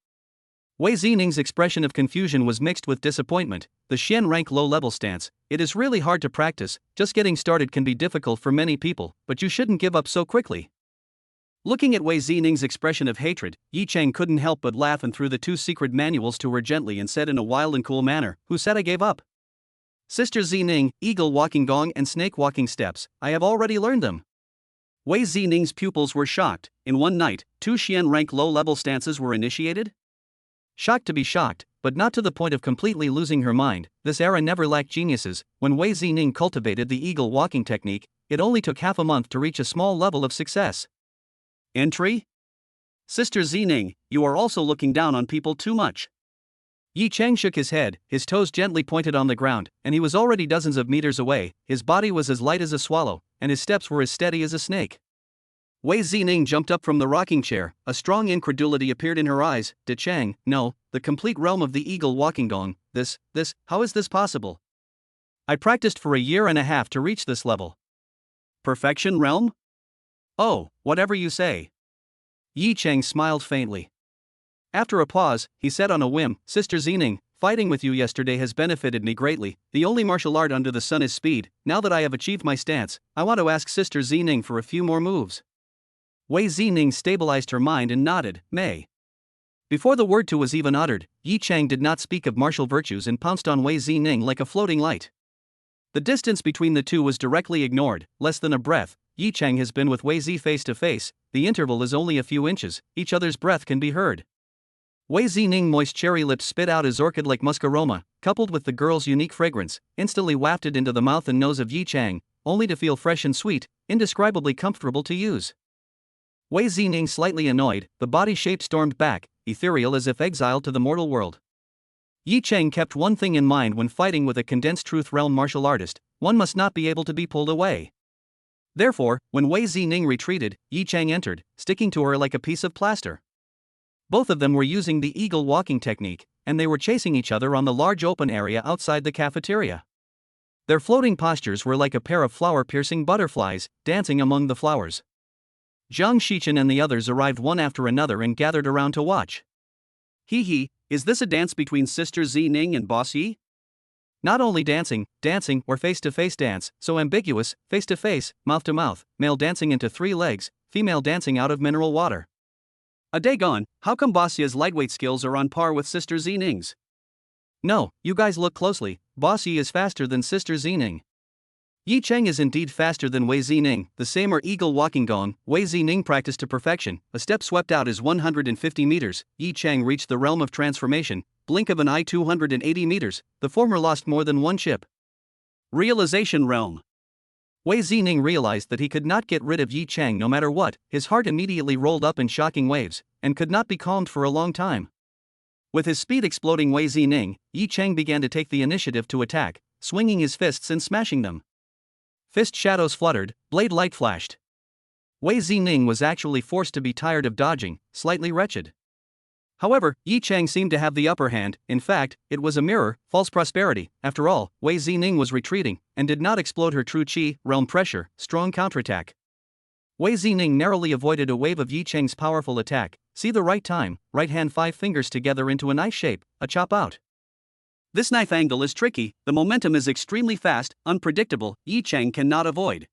Wei Zining's expression of confusion was mixed with disappointment. The Xian rank low-level stance, it is really hard to practice, just getting started can be difficult for many people, but you shouldn't give up so quickly. Looking at Wei Zining's expression of hatred, Yi Chang couldn't help but laugh and threw the two secret manuals to her gently and said in a wild and cool manner, "Who said I gave up? Sister Zining, eagle walking gong and snake walking steps, I have already learned them." Wei Zining's pupils were shocked. In one night, 2 Xian rank low-level stances were initiated? Shocked to be shocked, but not to the point of completely losing her mind. This era never lacked geniuses. When Wei Zining cultivated the eagle walking technique, it only took half a month to reach a small level of success. Entry? Sister Zining, you are also looking down on people too much. Yi Chang shook his head, his toes gently pointed on the ground, and he was already dozens of meters away. His body was as light as a swallow, and his steps were as steady as a snake. Wei Zining jumped up from the rocking chair, a strong incredulity appeared in her eyes. De Chang, no, the complete realm of the eagle walking gong, how is this possible? I practiced for 1.5 years to reach this level. Perfection realm? Oh, whatever you say. Yi Chang smiled faintly. After a pause, he said on a whim, Sister Zining, fighting with you yesterday has benefited me greatly. The only martial art under the sun is speed. Now that I have achieved my stance, I want to ask Sister Zining for a few more moves. Wei Zining stabilized her mind and nodded, May. Before the word "to" was even uttered, Yi Chang did not speak of martial virtues and pounced on Wei Zining like a floating light. The distance between the two was directly ignored, less than a breath. Yi Chang has been with Wei Zi face to face, the interval is only a few inches, each other's breath can be heard. Wei Zining moist cherry lips spit out his orchid-like musk aroma, coupled with the girl's unique fragrance, instantly wafted into the mouth and nose of Yi Chang, only to feel fresh and sweet, indescribably comfortable to use. Wei Zining slightly annoyed, the body shape stormed back, ethereal as if exiled to the mortal world. Yi Chang kept one thing in mind when fighting with a condensed truth realm martial artist, one must not be able to be pulled away. Therefore, when Wei Zining retreated, Yi Chang entered, sticking to her like a piece of plaster. Both of them were using the eagle walking technique, and they were chasing each other on the large open area outside the cafeteria. Their floating postures were like a pair of flower-piercing butterflies, dancing among the flowers. Zhang Shichen and the others arrived one after another and gathered around to watch. Hee, is this a dance between Sister Zining and Boss Yi? Not only dancing, or face-to-face dance, so ambiguous, face-to-face, mouth-to-mouth, male dancing into 3 legs, female dancing out of mineral water. A day gone, how come Boss Yi's lightweight skills are on par with Sister Zining's? No, you guys look closely, Boss Yi is faster than Sister Zining. Yi Chang is indeed faster than Wei Zining, the same are eagle walking gong. Wei Zining practiced to perfection, a step swept out is 150 meters, Yi Chang reached the realm of transformation, blink of an eye 280 meters, the former lost more than 1 chip. Realization realm. Wei Zining realized that he could not get rid of Yi Chang no matter what, his heart immediately rolled up in shocking waves, and could not be calmed for a long time. With his speed exploding Wei Zining, Yi Chang began to take the initiative to attack, swinging his fists and smashing them. Fist shadows fluttered, blade light flashed. Wei Zining was actually forced to be tired of dodging, slightly wretched. However, Yi Chang seemed to have the upper hand, in fact, it was a mirror, false prosperity. After all, Wei Zining was retreating, and did not explode her true qi, realm pressure, strong counterattack. Wei Zining narrowly avoided a wave of Yi Chang's powerful attack, see the right time, right hand 5 fingers together into a knife shape, a chop out. This knife angle is tricky, the momentum is extremely fast, unpredictable, Yi Chang cannot avoid.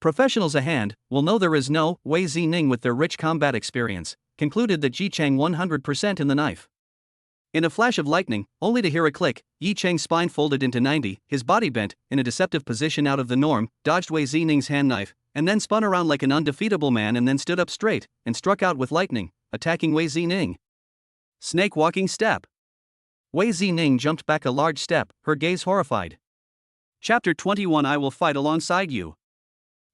Professionals ahand will know there is no. Wei Zining with their rich combat experience concluded that Yi Chang 100% in the knife. In a flash of lightning, only to hear a click, Yi Chang's spine folded into 90, his body bent, in a deceptive position out of the norm, dodged Wei Zining's hand knife, and then spun around like an undefeatable man and then stood up straight, and struck out with lightning, attacking Wei Zining. Snake walking step. Wei Zining jumped back a large step, her gaze horrified. Chapter 21 I will fight alongside you.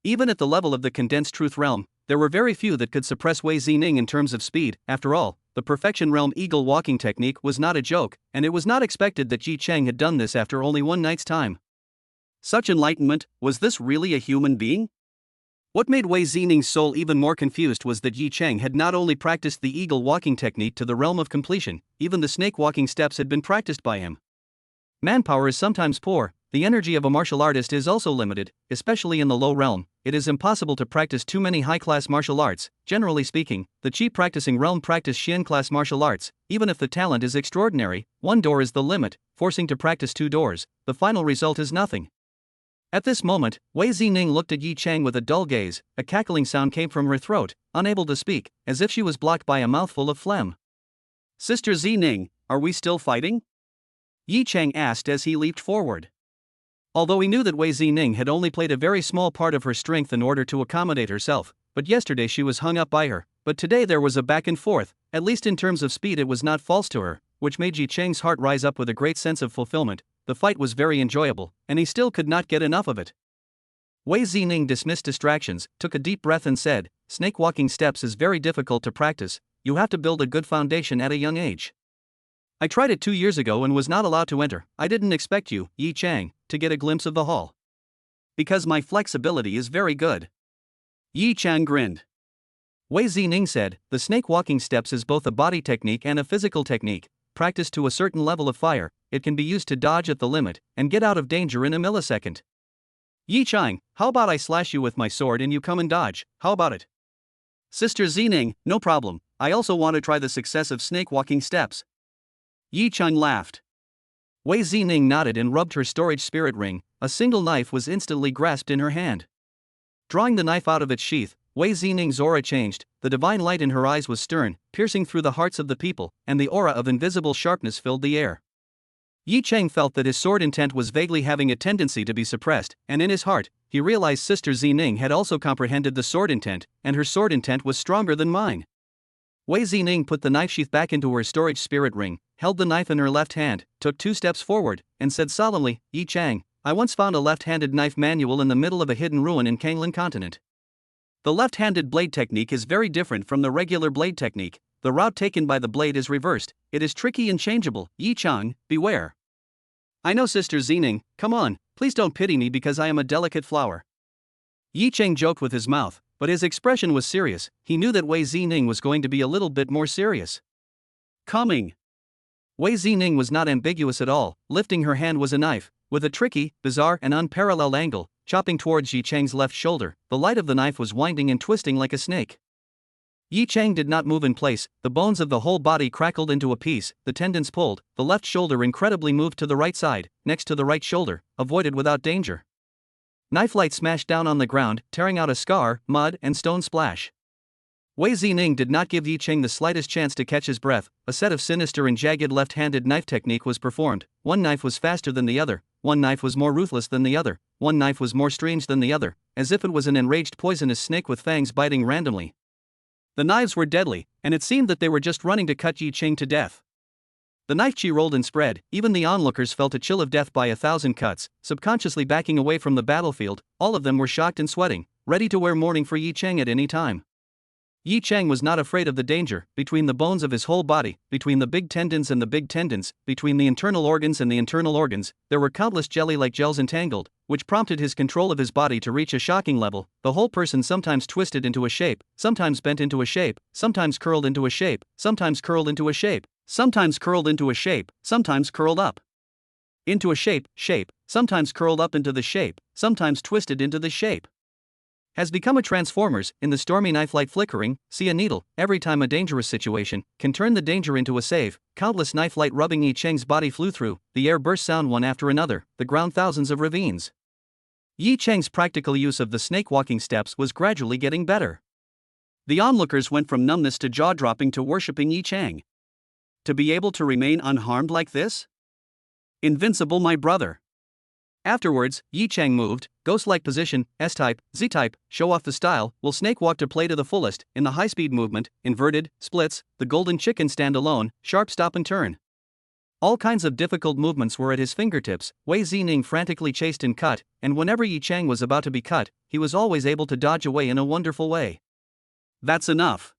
Even at the level of the condensed truth realm, there were very few that could suppress Wei Zining in terms of speed. After all, the perfection realm eagle walking technique was not a joke, and it was not expected that Yi Chang had done this after only 1 night's time. Such enlightenment, was this really a human being? What made Wei Zining's soul even more confused was that Yi Chang had not only practiced the eagle walking technique to the realm of completion, even the snake walking steps had been practiced by him. Manpower is sometimes poor, the energy of a martial artist is also limited, especially in the low realm. It is impossible to practice too many high-class martial arts. Generally speaking, the chi practicing realm practice Xian-class martial arts. Even if the talent is extraordinary, 1 door is the limit, forcing to practice 2 doors, the final result is nothing. At this moment, Wei Zining looked at Yi Chang with a dull gaze, a cackling sound came from her throat, unable to speak, as if she was blocked by a mouthful of phlegm. Sister Zining, are we still fighting? Yi Chang asked as he leaped forward. Although he knew that Wei Zining had only played a very small part of her strength in order to accommodate herself, but yesterday she was hung up by her, but today there was a back and forth, at least in terms of speed it was not false to her, which made Yi Chang's heart rise up with a great sense of fulfillment. The fight was very enjoyable, and he still could not get enough of it. Wei Zining dismissed distractions, took a deep breath and said, snake walking steps is very difficult to practice, you have to build a good foundation at a young age. I tried it 2 years ago and was not allowed to enter. I didn't expect you, Yi Chang, to get a glimpse of the hall. Because my flexibility is very good. Yi Chang grinned. Wei Zining said, the snake walking steps is both a body technique and a physical technique. Practiced to a certain level of fire, it can be used to dodge at the limit and get out of danger in a millisecond. Yi Chang, how about I slash you with my sword and you come and dodge, how about it? Sister Zining, no problem, I also want to try the successive snake walking steps. Yi Chang laughed. Wei Zining nodded and rubbed her storage spirit ring. A single knife was instantly grasped in her hand. Drawing the knife out of its sheath, Wei Zining's aura changed. The divine light in her eyes was stern, piercing through the hearts of the people, and the aura of invisible sharpness filled the air. Yi Chang felt that his sword intent was vaguely having a tendency to be suppressed, and in his heart, he realized Sister Zining had also comprehended the sword intent, and her sword intent was stronger than mine. Wei Zining put the knife sheath back into her storage spirit ring, held the knife in her left hand, took 2 steps forward, and said solemnly, Yi Chang, I once found a left-handed knife manual in the middle of a hidden ruin in Kanglin continent. The left-handed blade technique is very different from the regular blade technique. The route taken by the blade is reversed. It is tricky and changeable. Yi Chang, beware. I know, Sister Zining, come on, please don't pity me because I am a delicate flower. Yi Chang joked with his mouth, but his expression was serious. He knew that Wei Zining was going to be a little bit more serious. Coming. Wei Zining was not ambiguous at all. Lifting her hand was a knife, with a tricky, bizarre, and unparalleled angle, chopping towards Yi Chang's left shoulder. The light of the knife was winding and twisting like a snake. Yi Chang did not move in place. The bones of the whole body crackled into a piece, the tendons pulled, the left shoulder incredibly moved to the right side, next to the right shoulder, avoided without danger. Knife light smashed down on the ground, tearing out a scar, mud, and stone splash. Wei Zining did not give Yi Chang the slightest chance to catch his breath. A set of sinister and jagged left-handed knife technique was performed. One knife was faster than the other, one knife was more ruthless than the other, one knife was more strange than the other, as if it was an enraged poisonous snake with fangs biting randomly. The knives were deadly, and it seemed that they were just running to cut Yi Chang to death. The knife chi rolled and spread. Even the onlookers felt a chill of death by 1,000 cuts, subconsciously backing away from the battlefield. All of them were shocked and sweating, ready to wear mourning for Yi Chang at any time. Yi Chang was not afraid of the danger. Between the bones of his whole body, between the big tendons and the big tendons, between the internal organs and the internal organs, there were countless jelly-like gels entangled, which prompted his control of his body to reach a shocking level. The whole person sometimes twisted into a shape, sometimes bent into a shape, sometimes curled into a shape, sometimes curled into a shape, sometimes curled into a shape, sometimes curled up into a shape, sometimes curled up into the shape, sometimes twisted into the shape. Has become a Transformers. In the stormy knife light flickering, see a needle, every time a dangerous situation can turn the danger into a save. Countless knife light rubbing Yi Chang's body flew through, the air burst sound one after another, the ground thousands of ravines. Yi Chang's practical use of the snake walking steps was gradually getting better. The onlookers went from numbness to jaw-dropping to worshipping Yi Chang. To be able to remain unharmed like this? Invincible, my brother. Afterwards, Yi Chang moved, ghost-like position, S-type, Z-type, show off the style, will snake walk to play to the fullest, in the high-speed movement, inverted, splits, the golden chicken stand alone, sharp stop and turn. All kinds of difficult movements were at his fingertips. Wei Zining frantically chased and cut, and whenever Yi Chang was about to be cut, he was always able to dodge away in a wonderful way. That's enough.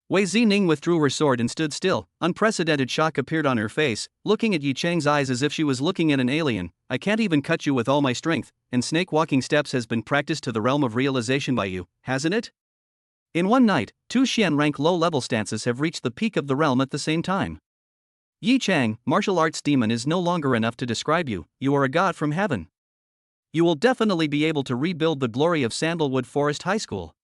Wei Zining withdrew her sword and stood still. Unprecedented shock appeared on her face, looking at Yi Chang's eyes as if she was looking at an alien. I can't even cut you with all my strength, and snake walking steps has been practiced to the realm of realization by you, hasn't it? In one night, 2 Xian rank low-level stances have reached the peak of the realm at the same time. Yi Chang, martial arts demon is no longer enough to describe you. You are a god from heaven. You will definitely be able to rebuild the glory of Sandalwood Forest High School.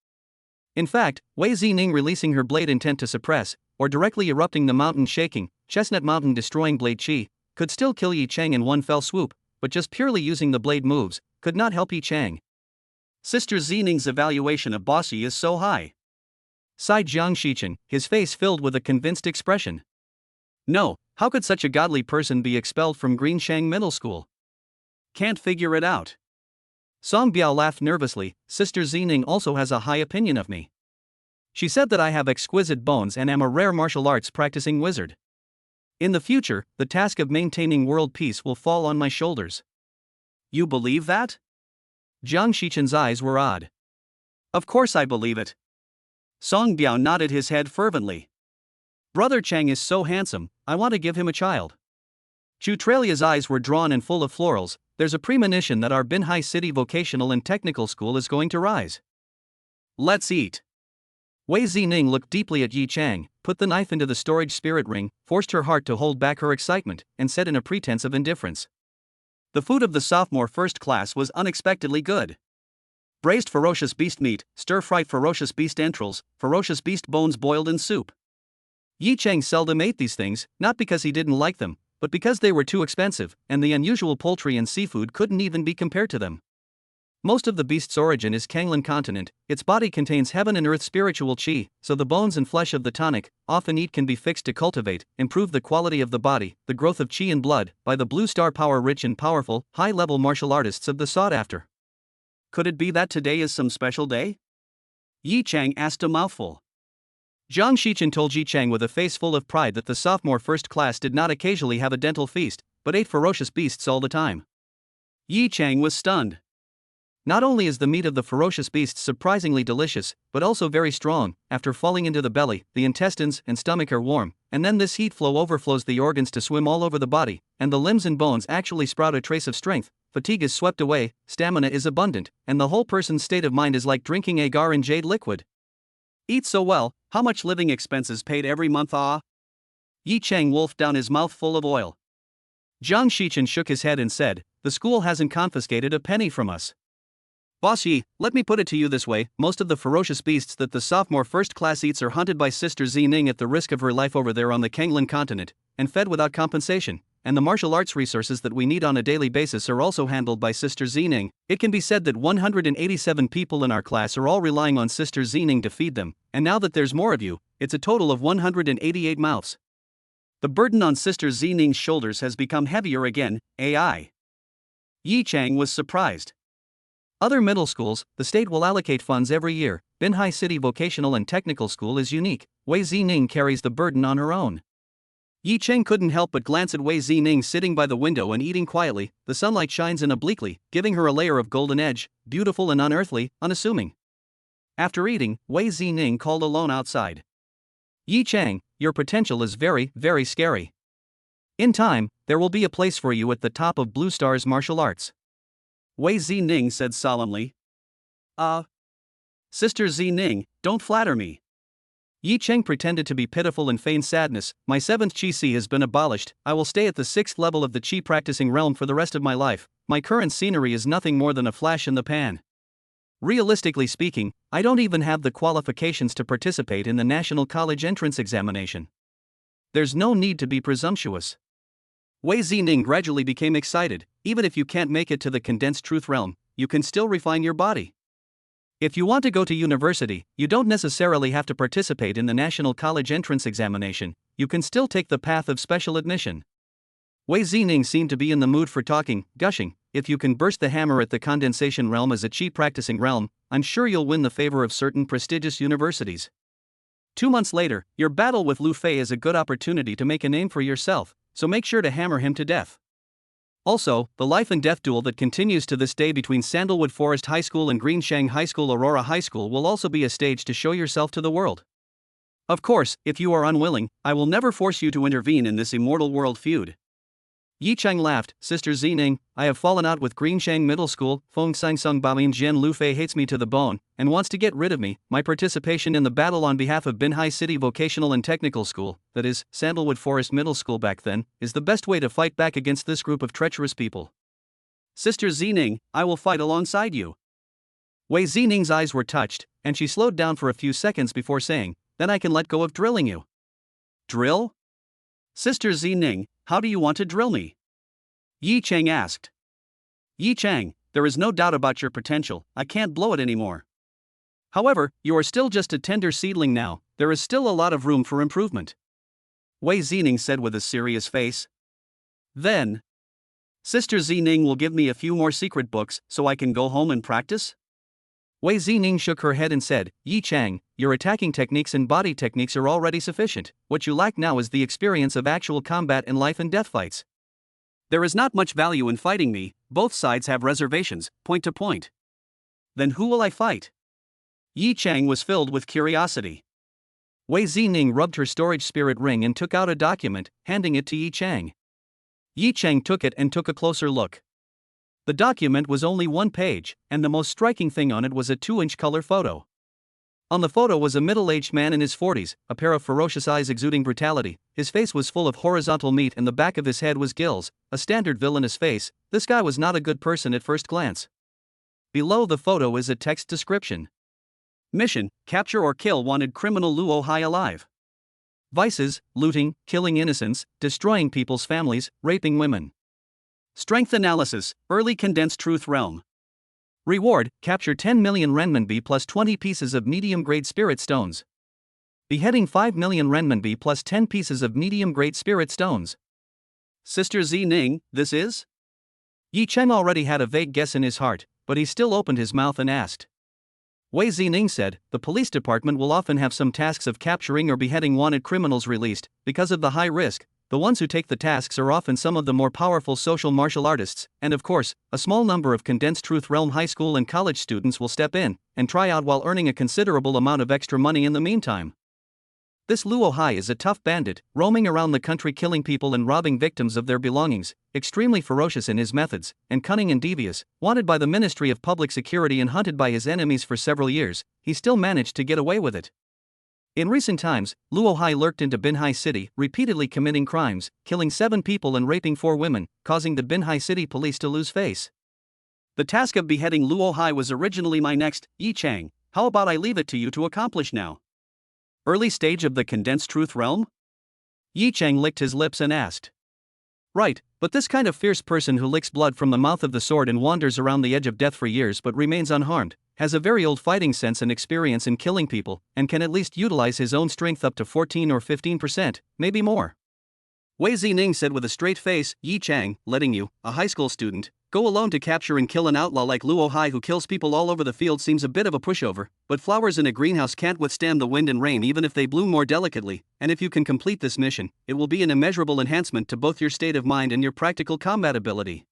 In fact, Wei Zining releasing her blade intent to suppress, or directly erupting the mountain shaking, Chestnut Mountain destroying blade chi, could still kill Yi Chang in one fell swoop, but just purely using the blade moves, could not help Yi Chang. Sister Zining's evaluation of Bossy is so high. Sighed Jiang Shichen, his face filled with a convinced expression. No, how could such a godly person be expelled from Greenshang Middle School? Can't figure it out. Song Biao laughed nervously. Sister Zining also has a high opinion of me. She said that I have exquisite bones and am a rare martial arts practicing wizard. In the future, the task of maintaining world peace will fall on my shoulders. You believe that? Jiang Shichen's eyes were odd. Of course I believe it. Song Biao nodded his head fervently. Brother Chang is so handsome, I want to give him a child. Chutralia's eyes were drawn and full of florals. There's a premonition that our Binhai City Vocational and Technical School is going to rise. Let's eat. Wei Zining looked deeply at Yi Chang, put the knife into the storage spirit ring, forced her heart to hold back her excitement, and said in a pretense of indifference. The food of the sophomore first class was unexpectedly good. Braised ferocious beast meat, stir-fried ferocious beast entrails, ferocious beast bones boiled in soup. Yi Chang seldom ate these things, not because he didn't like them, but because they were too expensive, and the unusual poultry and seafood couldn't even be compared to them. Most of the beast's origin is Kanglan continent. Its body contains heaven and earth spiritual qi, so the bones and flesh of the tonic, often eat, can be fixed to cultivate, improve the quality of the body, the growth of qi and blood, by the blue star power rich and powerful, high-level martial artists of the sought-after. Could it be that today is some special day? Yi Chang asked, a mouthful. Zhang Shichen told Yi Chang with a face full of pride that the sophomore first class did not occasionally have a dental feast, but ate ferocious beasts all the time. Yi Chang was stunned. Not only is the meat of the ferocious beasts surprisingly delicious, but also very strong. After falling into the belly, the intestines and stomach are warm, and then this heat flow overflows the organs to swim all over the body, and the limbs and bones actually sprout a trace of strength. Fatigue is swept away, stamina is abundant, and the whole person's state of mind is like drinking agar in jade liquid. Eat so well, how much living expenses paid every month? Yi Chang wolfed down his mouth full of oil. Zhang Shichen shook his head and said, the school hasn't confiscated a penny from us. Boss Yi, let me put it to you this way, most of the ferocious beasts that the sophomore first class eats are hunted by Sister Zining at the risk of her life over there on the Kanglan continent, and fed without compensation, and the martial arts resources that we need on a daily basis are also handled by Sister Zining. It can be said that 187 people in our class are all relying on Sister Zining to feed them, and now that there's more of you, it's a total of 188 mouths. The burden on Sister Zining's shoulders has become heavier again, AI. Yi Chang was surprised. Other middle schools, the state will allocate funds every year. Binhai City Vocational and Technical School is unique. Wei Zining carries the burden on her own. Yi Chang couldn't help but glance at Wei Zining sitting by the window and eating quietly. The sunlight shines in obliquely, giving her a layer of golden edge, beautiful and unearthly, unassuming. After eating, Wei Zining called alone outside. Yi Chang, your potential is very, very scary. In time, there will be a place for you at the top of Blue Star's martial arts. Wei Zining said solemnly. Sister Zining, don't flatter me. Yi Chang pretended to be pitiful and feigned sadness. My 7th Qi has been abolished. I will stay at the 6th level of the Qi practicing realm for the rest of my life. My current scenery is nothing more than a flash in the pan. Realistically speaking, I don't even have the qualifications to participate in the National College entrance examination. There's no need to be presumptuous. Wei Zining gradually became excited. Even if you can't make it to the condensed truth realm, you can still refine your body. If you want to go to university, you don't necessarily have to participate in the National College entrance examination, you can still take the path of special admission. Wei Zining seemed to be in the mood for talking, gushing. If you can burst the hammer at the condensation realm as a Qi practicing realm, I'm sure you'll win the favor of certain prestigious universities. 2 months later, your battle with Lu Fei is a good opportunity to make a name for yourself, so make sure to hammer him to death. Also, the life and death duel that continues to this day between Sandalwood Forest High School and Greenshang High School Aurora High School will also be a stage to show yourself to the world. Of course, if you are unwilling, I will never force you to intervene in this immortal world feud. Yi Chang laughed. Sister Zining, I have fallen out with Greenshang Middle School. Feng Sangsung Baoyin Jian Lu Fei hates me to the bone and wants to get rid of me. My participation in the battle on behalf of Binhai City Vocational and Technical School, that is, Sandalwood Forest Middle School back then, is the best way to fight back against this group of treacherous people. Sister Zining, I will fight alongside you. Wei Zining's eyes were touched, and she slowed down for a few seconds before saying, then I can let go of drilling you. Drill? Sister Zining, how do you want to drill me? Yi Chang asked. Yi Chang, there is no doubt about your potential, I can't blow it anymore. However, you are still just a tender seedling now, there is still a lot of room for improvement. Wei Zining said with a serious face. Then, Sister Zining will give me a few more secret books so I can go home and practice? Wei Zining shook her head and said, Yi Chang, your attacking techniques and body techniques are already sufficient. What you lack now is the experience of actual combat in life and death fights. There is not much value in fighting me, both sides have reservations, point to point. Then who will I fight? Yi Chang was filled with curiosity. Wei Zining rubbed her storage spirit ring and took out a document, handing it to Yi Chang. Yi Chang took it and took a closer look. The document was only one page, and the most striking thing on it was a 2-inch color photo. On the photo was a middle-aged man in his 40s, a pair of ferocious eyes exuding brutality. His face was full of horizontal meat and the back of his head was gills, a standard villainous face. This guy was not a good person at first glance. Below the photo is a text description. Mission: capture or kill wanted criminal Luo Hai alive. Vices: looting, killing innocents, destroying people's families, raping women. Strength analysis: early condensed truth realm. Reward: capture 10 million renminbi plus 20 pieces of medium-grade spirit stones. Beheading 5 million renminbi plus 10 pieces of medium-grade spirit stones. Sister Zining, this is? Yi Cheng already had a vague guess in his heart, but he still opened his mouth and asked. Wei Zining said, the police department will often have some tasks of capturing or beheading wanted criminals released. Because of the high risk, the ones who take the tasks are often some of the more powerful social martial artists, and of course, a small number of condensed truth realm high school and college students will step in and try out while earning a considerable amount of extra money in the meantime. This Luo Hai is a tough bandit, roaming around the country killing people and robbing victims of their belongings, extremely ferocious in his methods, and cunning and devious, wanted by the Ministry of Public Security and hunted by his enemies for several years. He still managed to get away with it. In recent times, Luo Hai lurked into Binhai City, repeatedly committing crimes, killing 7 people and raping 4 women, causing the Binhai City police to lose face. The task of beheading Luo Hai was originally my next, Yi Chang. How about I leave it to you to accomplish now? Early stage of the condensed truth realm? Yi Chang licked his lips and asked. Right, but this kind of fierce person who licks blood from the mouth of the sword and wanders around the edge of death for years but remains unharmed, has a very old fighting sense and experience in killing people, and can at least utilize his own strength up to 14 or 15%, maybe more. Wei Zining said with a straight face, Yi Chang, letting you, a high school student, go alone to capture and kill an outlaw like Luo Hai who kills people all over the field seems a bit of a pushover, but flowers in a greenhouse can't withstand the wind and rain even if they bloom more delicately, and if you can complete this mission, it will be an immeasurable enhancement to both your state of mind and your practical combat ability.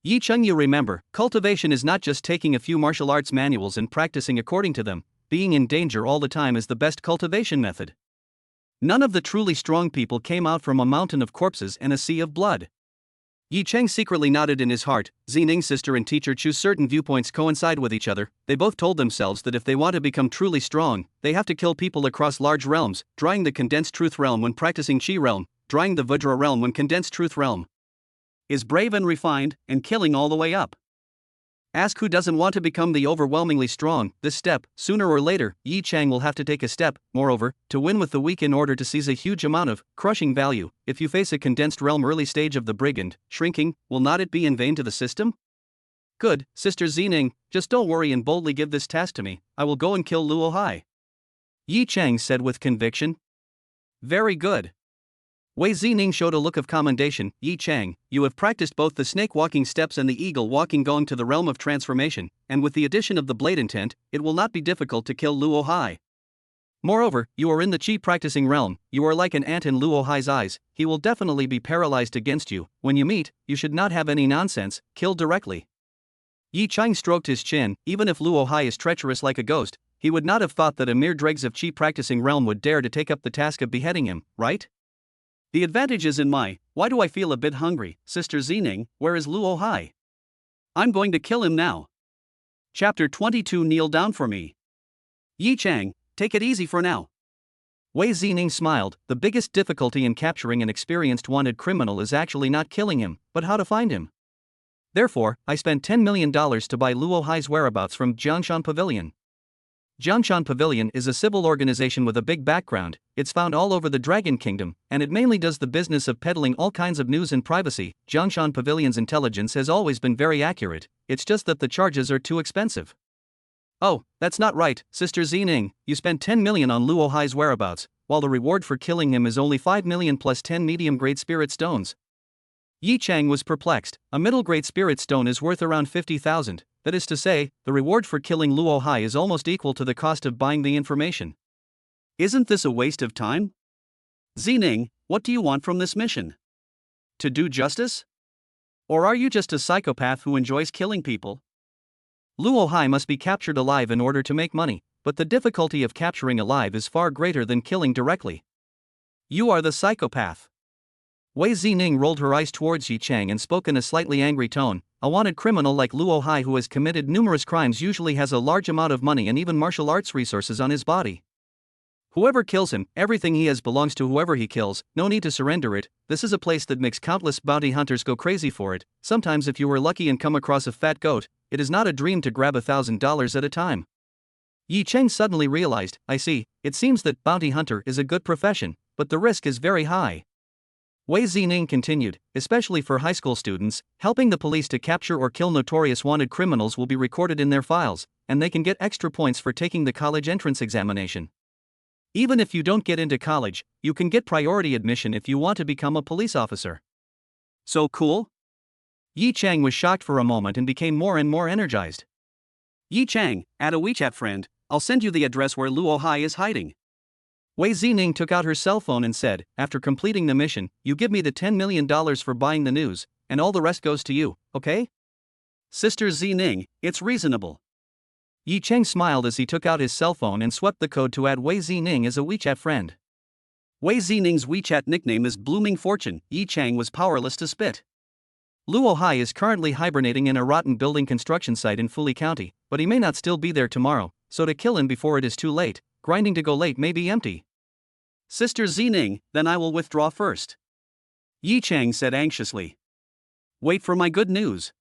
Yi Cheng, you remember, cultivation is not just taking a few martial arts manuals and practicing according to them. Being in danger all the time is the best cultivation method. None of the truly strong people came out from a mountain of corpses and a sea of blood. Yi Cheng secretly nodded in his heart. Zining's sister and teacher choose certain viewpoints coincide with each other. They both told themselves that if they want to become truly strong, they have to kill people across large realms, drawing the condensed truth realm when practicing Qi realm, drawing the Vajra realm when condensed truth realm is brave and refined, and killing all the way up. Ask who doesn't want to become the overwhelmingly strong. This step, sooner or later, Yi Chang will have to take a step, moreover, to win with the weak in order to seize a huge amount of crushing value. If you face a condensed realm early stage of the brigand, shrinking, will not it be in vain to the system? Good, Sister Zining, just don't worry and boldly give this task to me. I will go and kill Luo Hai. Yi Chang said with conviction. Very good. Wei Zining showed a look of commendation. Yi Chang, you have practiced both the snake walking steps and the eagle walking going to the realm of transformation, and with the addition of the blade intent, it will not be difficult to kill Luo Hai. Moreover, you are in the Qi practicing realm, you are like an ant in Luo Hai's eyes, he will definitely be paralyzed against you. When you meet, you should not have any nonsense, kill directly. Yi Chang stroked his chin. Even if Luo Hai is treacherous like a ghost, he would not have thought that a mere dregs of Qi practicing realm would dare to take up the task of beheading him, right? The advantage is in my, why do I feel a bit hungry, Sister Zining, where is Luo Hai? I'm going to kill him now. Chapter 22. Kneel down for me. Yi Chang, take it easy for now. Wei Zining smiled. The biggest difficulty in capturing an experienced wanted criminal is actually not killing him, but how to find him. Therefore, I spent $10 million to buy Luo Hai's whereabouts from Jiangshan Pavilion. Jiangshan Pavilion is a civil organization with a big background. It's found all over the Dragon Kingdom, and it mainly does the business of peddling all kinds of news and privacy. Jiangshan Pavilion's intelligence has always been very accurate, it's just that the charges are too expensive. Oh, that's not right, Sister Zining, you spent 10 million on Luo Hai's whereabouts, while the reward for killing him is only 5 million plus 10 medium-grade spirit stones. Yi Chang was perplexed. A middle-grade spirit stone is worth around 50,000. That is to say, the reward for killing Luo Hai is almost equal to the cost of buying the information. Isn't this a waste of time? Zining, what do you want from this mission? To do justice? Or are you just a psychopath who enjoys killing people? Luo Hai must be captured alive in order to make money. but the difficulty of capturing alive is far greater than killing directly. You are the psychopath. Wei Zining rolled her eyes towards Yi Chang and spoke in a slightly angry tone. A wanted criminal like Luo Hai who has committed numerous crimes usually has a large amount of money and even martial arts resources on his body. Whoever kills him, everything he has belongs to whoever he kills, no need to surrender it. This is a place that makes countless bounty hunters go crazy for it. Sometimes if you were lucky and come across a fat goat, it is not a dream to grab $1,000 at a time. Yi Cheng suddenly realized, I see, it seems that bounty hunter is a good profession, but the risk is very high. Wei Zining continued, especially for high school students, helping the police to capture or kill notorious wanted criminals will be recorded in their files, and they can get extra points for taking the college entrance examination. Even if you don't get into college, you can get priority admission if you want to become a police officer. So cool? Yi Chang was shocked for a moment and became more and more energized. Yi Chang, add a WeChat friend, I'll send you the address where Luo Hai is hiding. Wei Zining took out her cell phone and said, after completing the mission, you give me the $10 million for buying the news, and all the rest goes to you, okay? Sister Zining, it's reasonable. Yi Cheng smiled as he took out his cell phone and swept the code to add Wei Zining as a WeChat friend. Wei Zining's WeChat nickname is Blooming Fortune. Yi Chang was powerless to spit. Luo Hai is currently hibernating in a rotten building construction site in Fuli County, but he may not still be there tomorrow, so to kill him before it is too late, grinding to go late may be empty. Sister Zining, then I will withdraw first. Yi Chang said anxiously. Wait for my good news.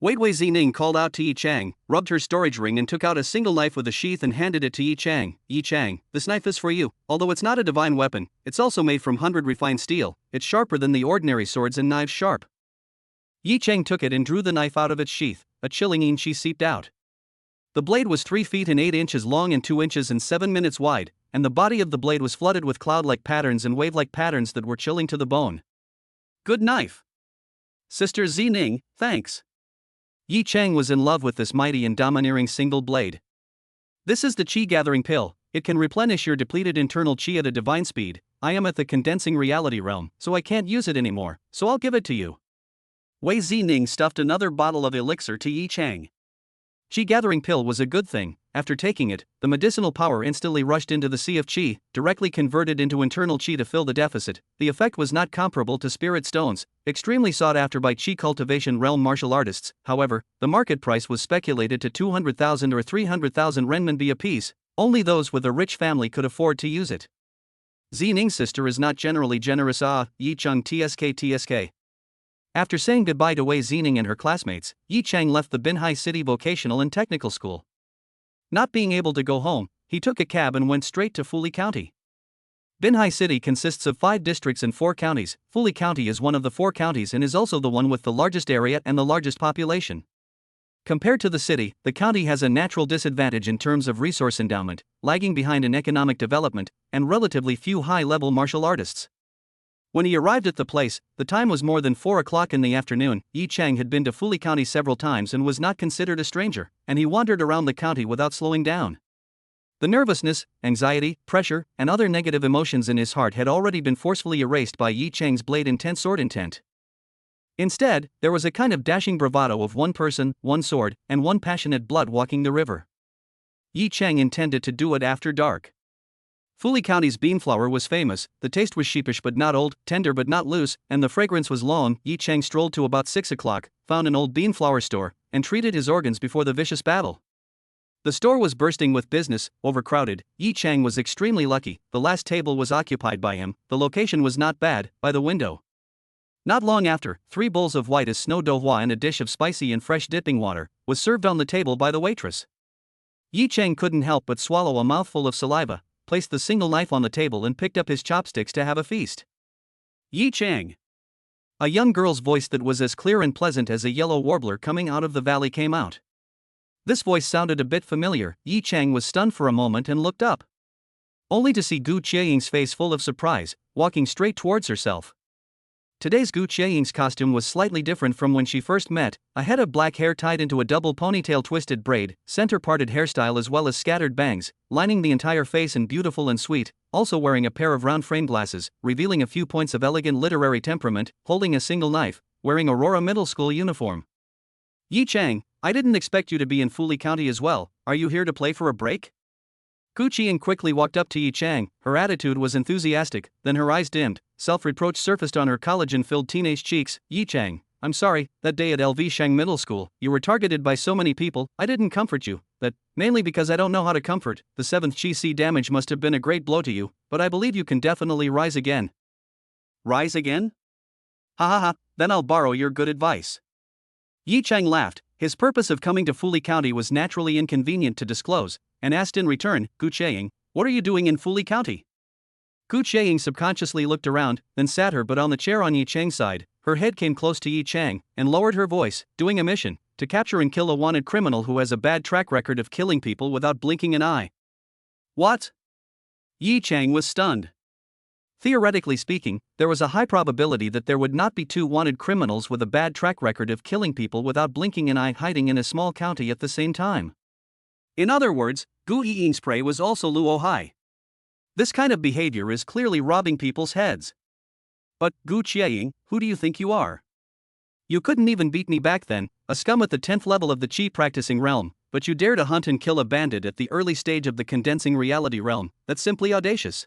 Wei Zining called out to Yi Chang, rubbed her storage ring and took out a single knife with a sheath and handed it to Yi Chang. Yi Chang, this knife is for you. Although it's not a divine weapon, it's also made from 100 refined steel. It's sharper than the ordinary swords and knives sharp. Yi Chang took it and drew the knife out of its sheath. A chilling qi seeped out. The blade was 3 feet and 8 inches long and 2 inches and 7 minutes wide, and the body of the blade was flooded with cloud-like patterns and wave-like patterns that were chilling to the bone. Good knife. Sister Zining, thanks. Yi Chang was in love with this mighty and domineering single blade. This is the Qi Gathering Pill. It can replenish your depleted internal Qi at a divine speed. I am at the condensing reality realm, so I can't use it anymore, so I'll give it to you. Wei Zining stuffed another bottle of elixir to Yi Chang. Qi Gathering Pill was a good thing. After taking it, the medicinal power instantly rushed into the sea of Qi, directly converted into internal Qi to fill the deficit. The effect was not comparable to spirit stones, extremely sought after by Qi cultivation realm martial artists. However, the market price was speculated to 200,000 or 300,000 renminbi apiece. Only those with a rich family could afford to use it. Zining's sister is not generally generous. Yi Chang tsk. After saying goodbye to Wei Zining and her classmates, Yi Chang left the Binhai City Vocational and Technical School. Not being able to go home, he took a cab and went straight to Fuli County. Binhai City consists of 5 districts and 4 counties. Fuli County is one of the 4 counties and is also the one with the largest area and the largest population. Compared to the city, the county has a natural disadvantage in terms of resource endowment, lagging behind in economic development, and relatively few high-level martial artists. When he arrived at the place, the time was more than 4 o'clock in the afternoon. Yi Chang had been to Fuli County several times and was not considered a stranger, and he wandered around the county without slowing down. The nervousness, anxiety, pressure, and other negative emotions in his heart had already been forcefully erased by Yi Chang's blade intense sword intent. Instead, there was a kind of dashing bravado of one person, one sword, and one passionate blood walking the river. Yi Chang intended to do it after dark. Fuli County's beanflower was famous, the taste was sheepish but not old, tender but not loose, and the fragrance was long. Yi Chang strolled to about 6 o'clock, found an old beanflower store, and treated his organs before the vicious battle. The store was bursting with business, overcrowded. Yi Chang was extremely lucky, the last table was occupied by him, the location was not bad, by the window. Not long after, 3 bowls of white as snow douhua and a dish of spicy and fresh dipping water was served on the table by the waitress. Yi Chang couldn't help but swallow a mouthful of saliva, placed the single knife on the table and picked up his chopsticks to have a feast. Yi Chang. A young girl's voice that was as clear and pleasant as a yellow warbler coming out of the valley came out. This voice sounded a bit familiar. Yi Chang was stunned for a moment and looked up, only to see Gu Qieying's face full of surprise, walking straight towards herself. Today's Gu Qieying's costume was slightly different from when she first met, a head of black hair tied into a double ponytail twisted braid, center-parted hairstyle as well as scattered bangs, lining the entire face and beautiful and sweet, also wearing a pair of round frame glasses, revealing a few points of elegant literary temperament, holding a single knife, wearing Aurora Middle School uniform. Yi Chang, I didn't expect you to be in Fuli County as well. Are you here to play for a break? Gu Qiang quickly walked up to Yi Chang. Her attitude was enthusiastic, then her eyes dimmed. Self-reproach surfaced on her collagen-filled teenage cheeks. Yi Chang, I'm sorry, that day at LV Shang Middle School, you were targeted by so many people, I didn't comfort you. That, mainly because I don't know how to comfort. The 7th Chi damage must have been a great blow to you, but I believe you can definitely rise again. Rise again? Ha ha ha, then I'll borrow your good advice. Yi Chang laughed. His purpose of coming to Fuli County was naturally inconvenient to disclose, and asked in return, Gu Qiang, what are you doing in Fuli County? Gu Qiang subconsciously looked around, then sat her butt on the chair on Yi Chang's side. Her head came close to Yi Chang, and lowered her voice, doing a mission, to capture and kill a wanted criminal who has a bad track record of killing people without blinking an eye. What? Yi Chang was stunned. Theoretically speaking, there was a high probability that there would not be 2 wanted criminals with a bad track record of killing people without blinking an eye hiding in a small county at the same time. In other words, Gu Ying's prey was also Luo Hai. This kind of behavior is clearly robbing people's heads. But, Gu Qiang, who do you think you are? You couldn't even beat me back then, a scum at the 10th level of the Qi practicing realm, but you dare to hunt and kill a bandit at the early stage of the condensing reality realm. That's simply audacious.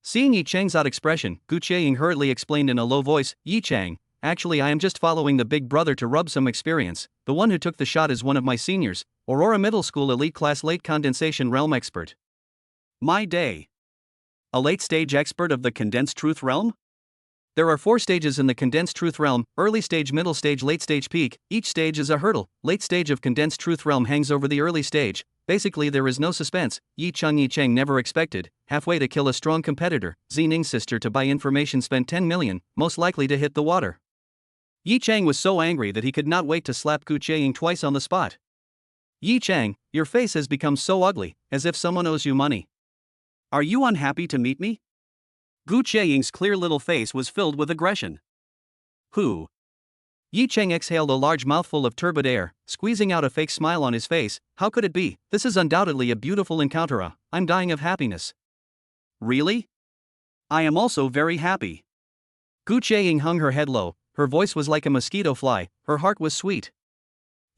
Seeing Yi Chang's odd expression, Gu Qiang hurriedly explained in a low voice, Yi Chang, actually I am just following the big brother to rub some experience. The one who took the shot is one of my seniors, Aurora Middle School elite class late condensation realm expert. My day. A late stage expert of the condensed truth realm? There are 4 stages in the condensed truth realm: early stage, middle stage, late stage, peak. Each stage is a hurdle. Late stage of condensed truth realm hangs over the early stage. Basically there is no suspense. Yi Chang never expected, halfway to kill a strong competitor. Zining's sister to buy information spent 10 million, most likely to hit the water. Yi Chang was so angry that he could not wait to slap Gu Qiang twice on the spot. Yi Chang, your face has become so ugly, as if someone owes you money. Are you unhappy to meet me? Gu Qiang's clear little face was filled with aggression. Who? Yi Chang exhaled a large mouthful of turbid air, squeezing out a fake smile on his face. How could it be? This is undoubtedly a beautiful encounter. I'm dying of happiness. Really? I am also very happy. Gu Qiang hung her head low. Her voice was like a mosquito fly. Her heart was sweet.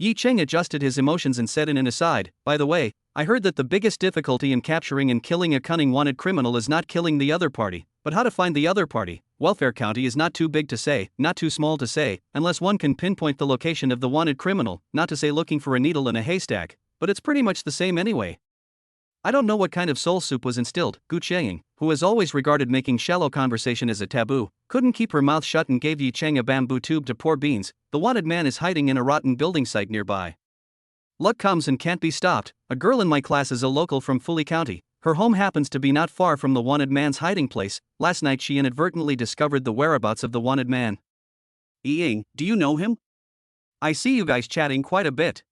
Yi Chang adjusted his emotions and said in an aside, by the way, I heard that the biggest difficulty in capturing and killing a cunning wanted criminal is not killing the other party, but how to find the other party. Welfare County is not too big to say, not too small to say, unless one can pinpoint the location of the wanted criminal, not to say looking for a needle in a haystack, but it's pretty much the same anyway. I don't know what kind of soul soup was instilled. Gu Qiang, who has always regarded making shallow conversation as a taboo, couldn't keep her mouth shut and gave Yi Chang a bamboo tube to pour beans. The wanted man is hiding in a rotten building site nearby. Luck comes and can't be stopped. A girl in my class is a local from Fuli County. Her home happens to be not far from the wanted man's hiding place. Last night she inadvertently discovered the whereabouts of the wanted man. Ying, do you know him? I see you guys chatting quite a bit.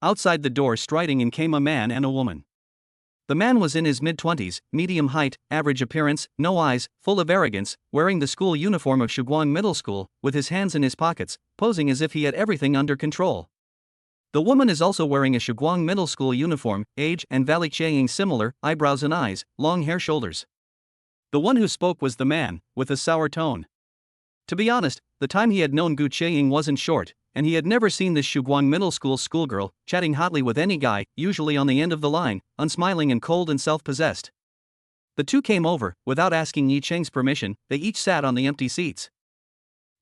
Outside the door striding in came a man and a woman. The man was in his mid-20s, medium height, average appearance, no eyes, full of arrogance, wearing the school uniform of Shuguang Middle School, with his hands in his pockets, posing as if he had everything under control. The woman is also wearing a Shuguang Middle School uniform, age and Valley Qiang similar, eyebrows and eyes, long hair, shoulders. The one who spoke was the man, with a sour tone. To be honest, the time he had known Gu Qiang wasn't short, and he had never seen this Shuguang Middle School schoolgirl chatting hotly with any guy, usually on the end of the line, unsmiling and cold and self-possessed. The two came over, without asking Yi Chang's permission. They each sat on the empty seats.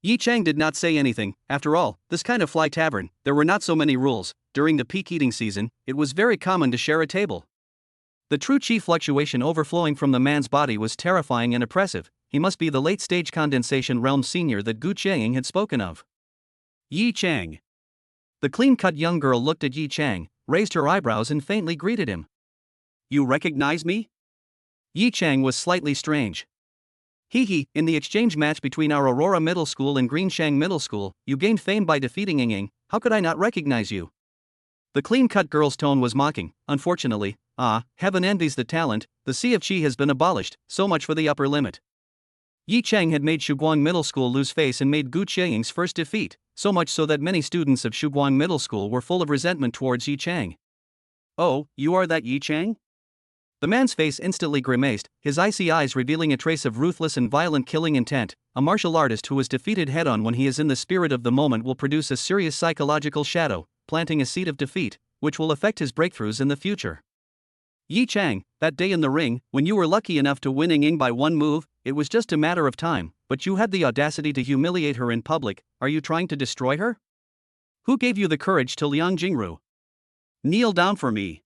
Yi Chang did not say anything. After all, this kind of fly tavern, there were not so many rules. During the peak eating season, it was very common to share a table. The true qi fluctuation overflowing from the man's body was terrifying and oppressive. He must be the late-stage condensation realm senior that Gu Qiang had spoken of. Yi Chang. The clean-cut young girl looked at Yi Chang, raised her eyebrows and faintly greeted him. You recognize me? Yi Chang was slightly strange. Hee, in the exchange match between our Aurora Middle School and Greenshang Middle School, you gained fame by defeating Ying. How could I not recognize you? The clean-cut girl's tone was mocking. Unfortunately, heaven envies the talent. The Sea of Qi has been abolished, so much for the upper limit. Yi Chang had made Shuguang Middle School lose face and made Gu Qiang's first defeat, so much so that many students of Shuguang Middle School were full of resentment towards Yi Chang. Oh, you are that Yi Chang? The man's face instantly grimaced, his icy eyes revealing a trace of ruthless and violent killing intent. A martial artist who is defeated head-on when he is in the spirit of the moment will produce a serious psychological shadow, planting a seed of defeat, which will affect his breakthroughs in the future. Yi Chang, that day in the ring, when you were lucky enough to win Ying by one move, it was just a matter of time, but you had the audacity to humiliate her in public. Are you trying to destroy her? Who gave you the courage to Liang Jingru? Kneel down for me.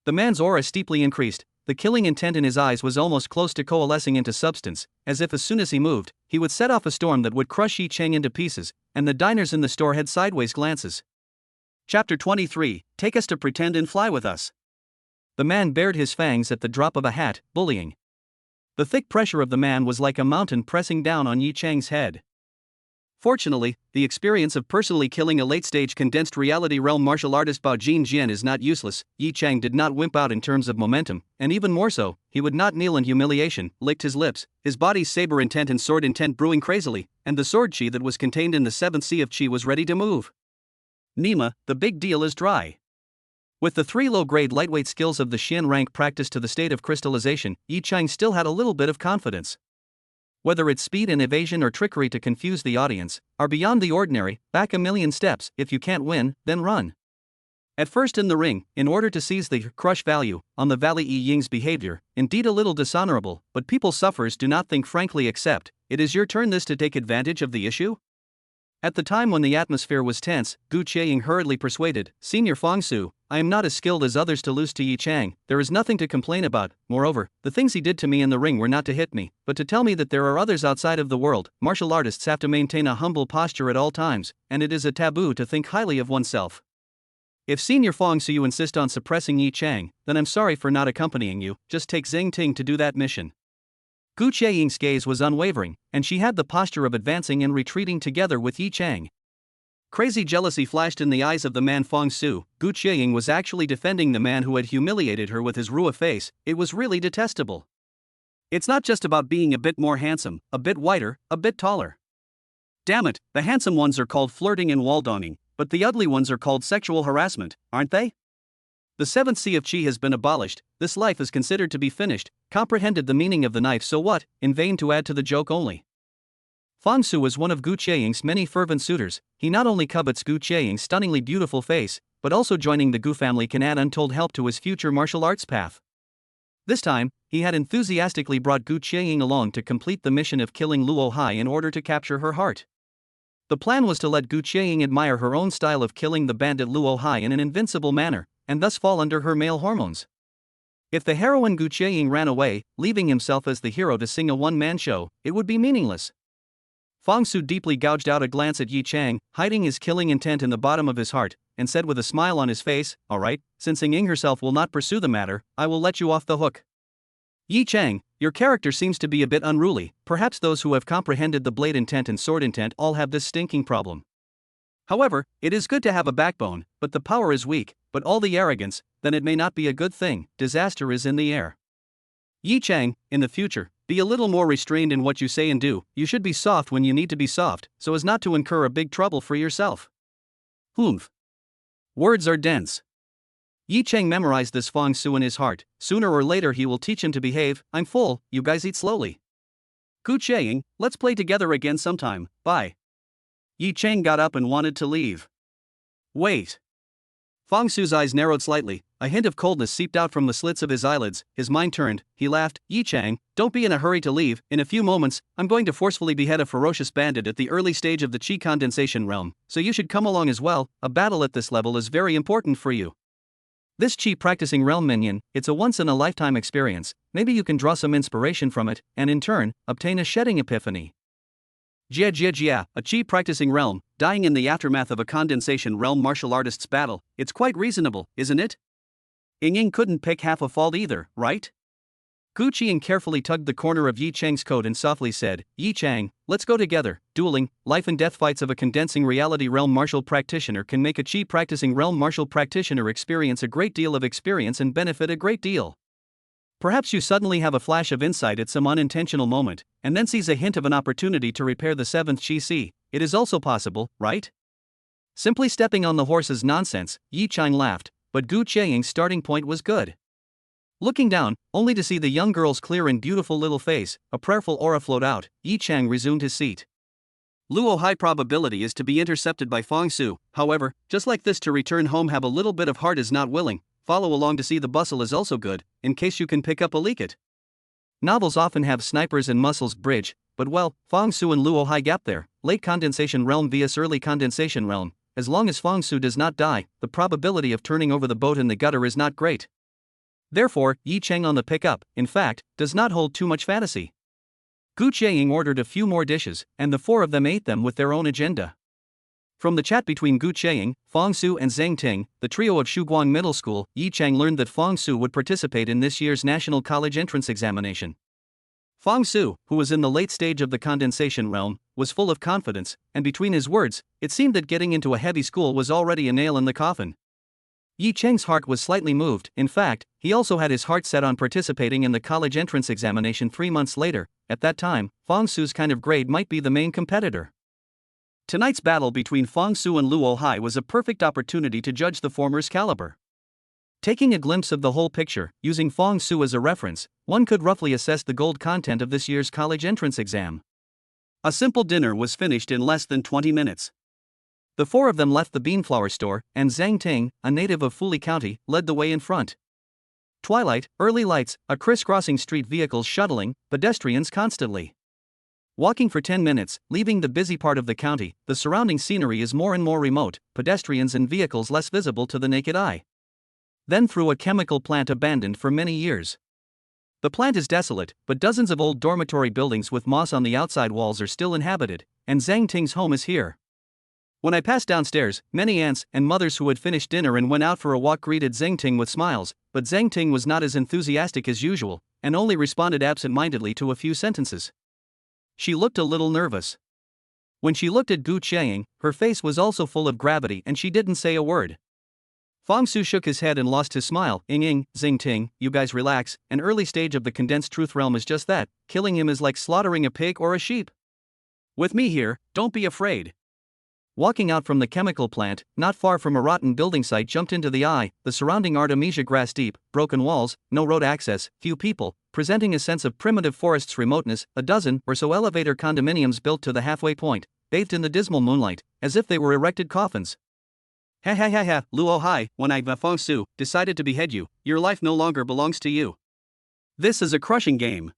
The man's aura steeply increased. The killing intent in his eyes was almost close to coalescing into substance, as if as soon as he moved, he would set off a storm that would crush Yi Chang into pieces, and the diners in the store had sideways glances. Chapter 23, Take us to pretend and fly with us. The man bared his fangs at the drop of a hat, bullying. The thick pressure of the man was like a mountain pressing down on Yi Chang's head. Fortunately, the experience of personally killing a late-stage condensed reality realm martial artist Bao Jian is not useless. Yi Chang did not wimp out in terms of momentum, and even more so, he would not kneel in humiliation, licked his lips, his body's saber intent and sword intent brewing crazily, and the sword chi that was contained in the seventh sea of chi was ready to move. Nima, the big deal is dry. With the 3 low-grade lightweight skills of the Xian rank practiced to the state of crystallization, Yi Chang still had a little bit of confidence. Whether its speed and evasion or trickery to confuse the audience are beyond the ordinary. Back a million steps. If you can't win, then run. At first in the ring, in order to seize the crush value on the Valley Yi Ying's behavior, indeed a little dishonorable, but people suffers do not think frankly accept. It is your turn this to take advantage of the issue? At the time when the atmosphere was tense, Gu Qieying hurriedly persuaded, Senior Fang Su, I am not as skilled as others to lose to Yi Chang. There is nothing to complain about. Moreover, the things he did to me in the ring were not to hit me, but to tell me that there are others outside of the world. Martial artists have to maintain a humble posture at all times, and it is a taboo to think highly of oneself. If Senior Fang Su you insist on suppressing Yi Chang, then I'm sorry for not accompanying you. Just take Zheng Ting to do that mission. Gu Qieying's gaze was unwavering, and she had the posture of advancing and retreating together with Yi Chang. Crazy jealousy flashed in the eyes of the man Fang Su. Gu Qieying was actually defending the man who had humiliated her with his Rua face. It was really detestable. It's not just about being a bit more handsome, a bit whiter, a bit taller. Damn it, the handsome ones are called flirting and wall-donning, but the ugly ones are called sexual harassment, aren't they? The seventh sea of Qi has been abolished. This life is considered to be finished. Comprehended the meaning of the knife, so what? In vain to add to the joke only. Fang Su was one of Gu Qieying's many fervent suitors. He not only covets Gu Qieying's stunningly beautiful face, but also joining the Gu family can add untold help to his future martial arts path. This time, he had enthusiastically brought Gu Qieying along to complete the mission of killing Luo Hai in order to capture her heart. The plan was to let Gu Qieying admire her own style of killing the bandit Luo Hai in an invincible manner, and thus fall under her male hormones. If the heroine Gu Qieying ran away, leaving himself as the hero to sing a one-man show, it would be meaningless. Fang Su deeply gouged out a glance at Yi Chang, hiding his killing intent in the bottom of his heart, and said with a smile on his face, all right, since Ying herself will not pursue the matter, I will let you off the hook. Yi Chang, your character seems to be a bit unruly. Perhaps those who have comprehended the blade intent and sword intent all have this stinking problem. However, it is good to have a backbone, but the power is weak, but all the arrogance, then it may not be a good thing. Disaster is in the air. Yi Chang, in the future, be a little more restrained in what you say and do. You should be soft when you need to be soft, so as not to incur a big trouble for yourself. Humph. Words are dense. Yi Chang memorized this Fang Su in his heart. Sooner or later he will teach him to behave. I'm full, you guys eat slowly. Gu Qieying, let's play together again sometime, bye. Yi Chang got up and wanted to leave. Wait. Fang Su's eyes narrowed slightly, a hint of coldness seeped out from the slits of his eyelids, his mind turned, he laughed, Yi Chang, don't be in a hurry to leave, in a few moments, I'm going to forcefully behead a ferocious bandit at the early stage of the Qi condensation realm, so you should come along as well. A battle at this level is very important for you. This Qi practicing realm minion, it's a once-in-a-lifetime experience, maybe you can draw some inspiration from it, and in turn, obtain a shedding epiphany. Jia, a Qi practicing realm, dying in the aftermath of a condensation realm martial artist's battle, it's quite reasonable, isn't it? Ying couldn't pick half a fault either, right? Gu Qieying carefully tugged the corner of Yi Chang's coat and softly said, Yi Chang, let's go together. Dueling, life and death fights of a condensing reality realm martial practitioner can make a Qi practicing realm martial practitioner experience a great deal of experience and benefit a great deal. Perhaps you suddenly have a flash of insight at some unintentional moment, and then seize a hint of an opportunity to repair the seventh Qi Si. It is also possible, right? Simply stepping on the horse is nonsense, Yi Chang laughed, but Gu Qieying's starting point was good. Looking down, only to see the young girl's clear and beautiful little face, a prayerful aura flowed out, Yi Chang resumed his seat. Luo high probability is to be intercepted by Fang Su, however, just like this to return home have a little bit of heart is not willing, follow along to see the bustle is also good, in case you can pick up a leak it. Novels often have snipers and muscles bridge, but well, Fong Su and Luo Hai gap there, late condensation realm vs early condensation realm. As long as Fong Su does not die, the probability of turning over the boat in the gutter is not great. Therefore, Yi Cheng on the pickup, in fact, does not hold too much fantasy. Gu Chiaying ordered a few more dishes, and the four of them ate them with their own agenda. From the chat between Gu Chiaying, Fong Su and Zhang Ting, the trio of Shuguang Middle School, Yi Cheng learned that Fong Su would participate in this year's National College Entrance Examination. Fong Su, who was in the late stage of the condensation realm, was full of confidence, and between his words, it seemed that getting into a heavy school was already a nail in the coffin. Yi Cheng's heart was slightly moved. In fact, he also had his heart set on participating in the college entrance examination 3 months later. At that time, Fong Su's kind of grade might be the main competitor. Tonight's battle between Fong Su and Luo Hai was a perfect opportunity to judge the former's caliber. Taking a glimpse of the whole picture, using Fong Su as a reference, one could roughly assess the gold content of this year's college entrance exam. A simple dinner was finished in less than 20 minutes. The four of them left the beanflower store, and Zhang Ting, a native of Fuli County, led the way in front. Twilight, early lights, a crisscrossing street, vehicles shuttling, pedestrians constantly. Walking for 10 minutes, leaving the busy part of the county, the surrounding scenery is more and more remote, pedestrians and vehicles less visible to the naked eye. Then through a chemical plant abandoned for many years. The plant is desolate, but dozens of old dormitory buildings with moss on the outside walls are still inhabited, and Zhang Ting's home is here. When I passed downstairs, many aunts and mothers who had finished dinner and went out for a walk greeted Zhang Ting with smiles, but Zhang Ting was not as enthusiastic as usual, and only responded absent-mindedly to a few sentences. She looked a little nervous. When she looked at Gu Chiaying, her face was also full of gravity and she didn't say a word. Fong Su shook his head and lost his smile. Zhang Ting, you guys relax, an early stage of the condensed truth realm is just that, killing him is like slaughtering a pig or a sheep. With me here, don't be afraid. Walking out from the chemical plant, not far from a rotten building site jumped into the eye, the surrounding Artemisia grass deep, broken walls, no road access, few people, presenting a sense of primitive forest's remoteness, a dozen or so elevator condominiums built to the halfway point, bathed in the dismal moonlight, as if they were erected coffins. Ha ha ha ha, Luo Hai, when I, Fong Su, decided to behead you, your life no longer belongs to you. This is a crushing game.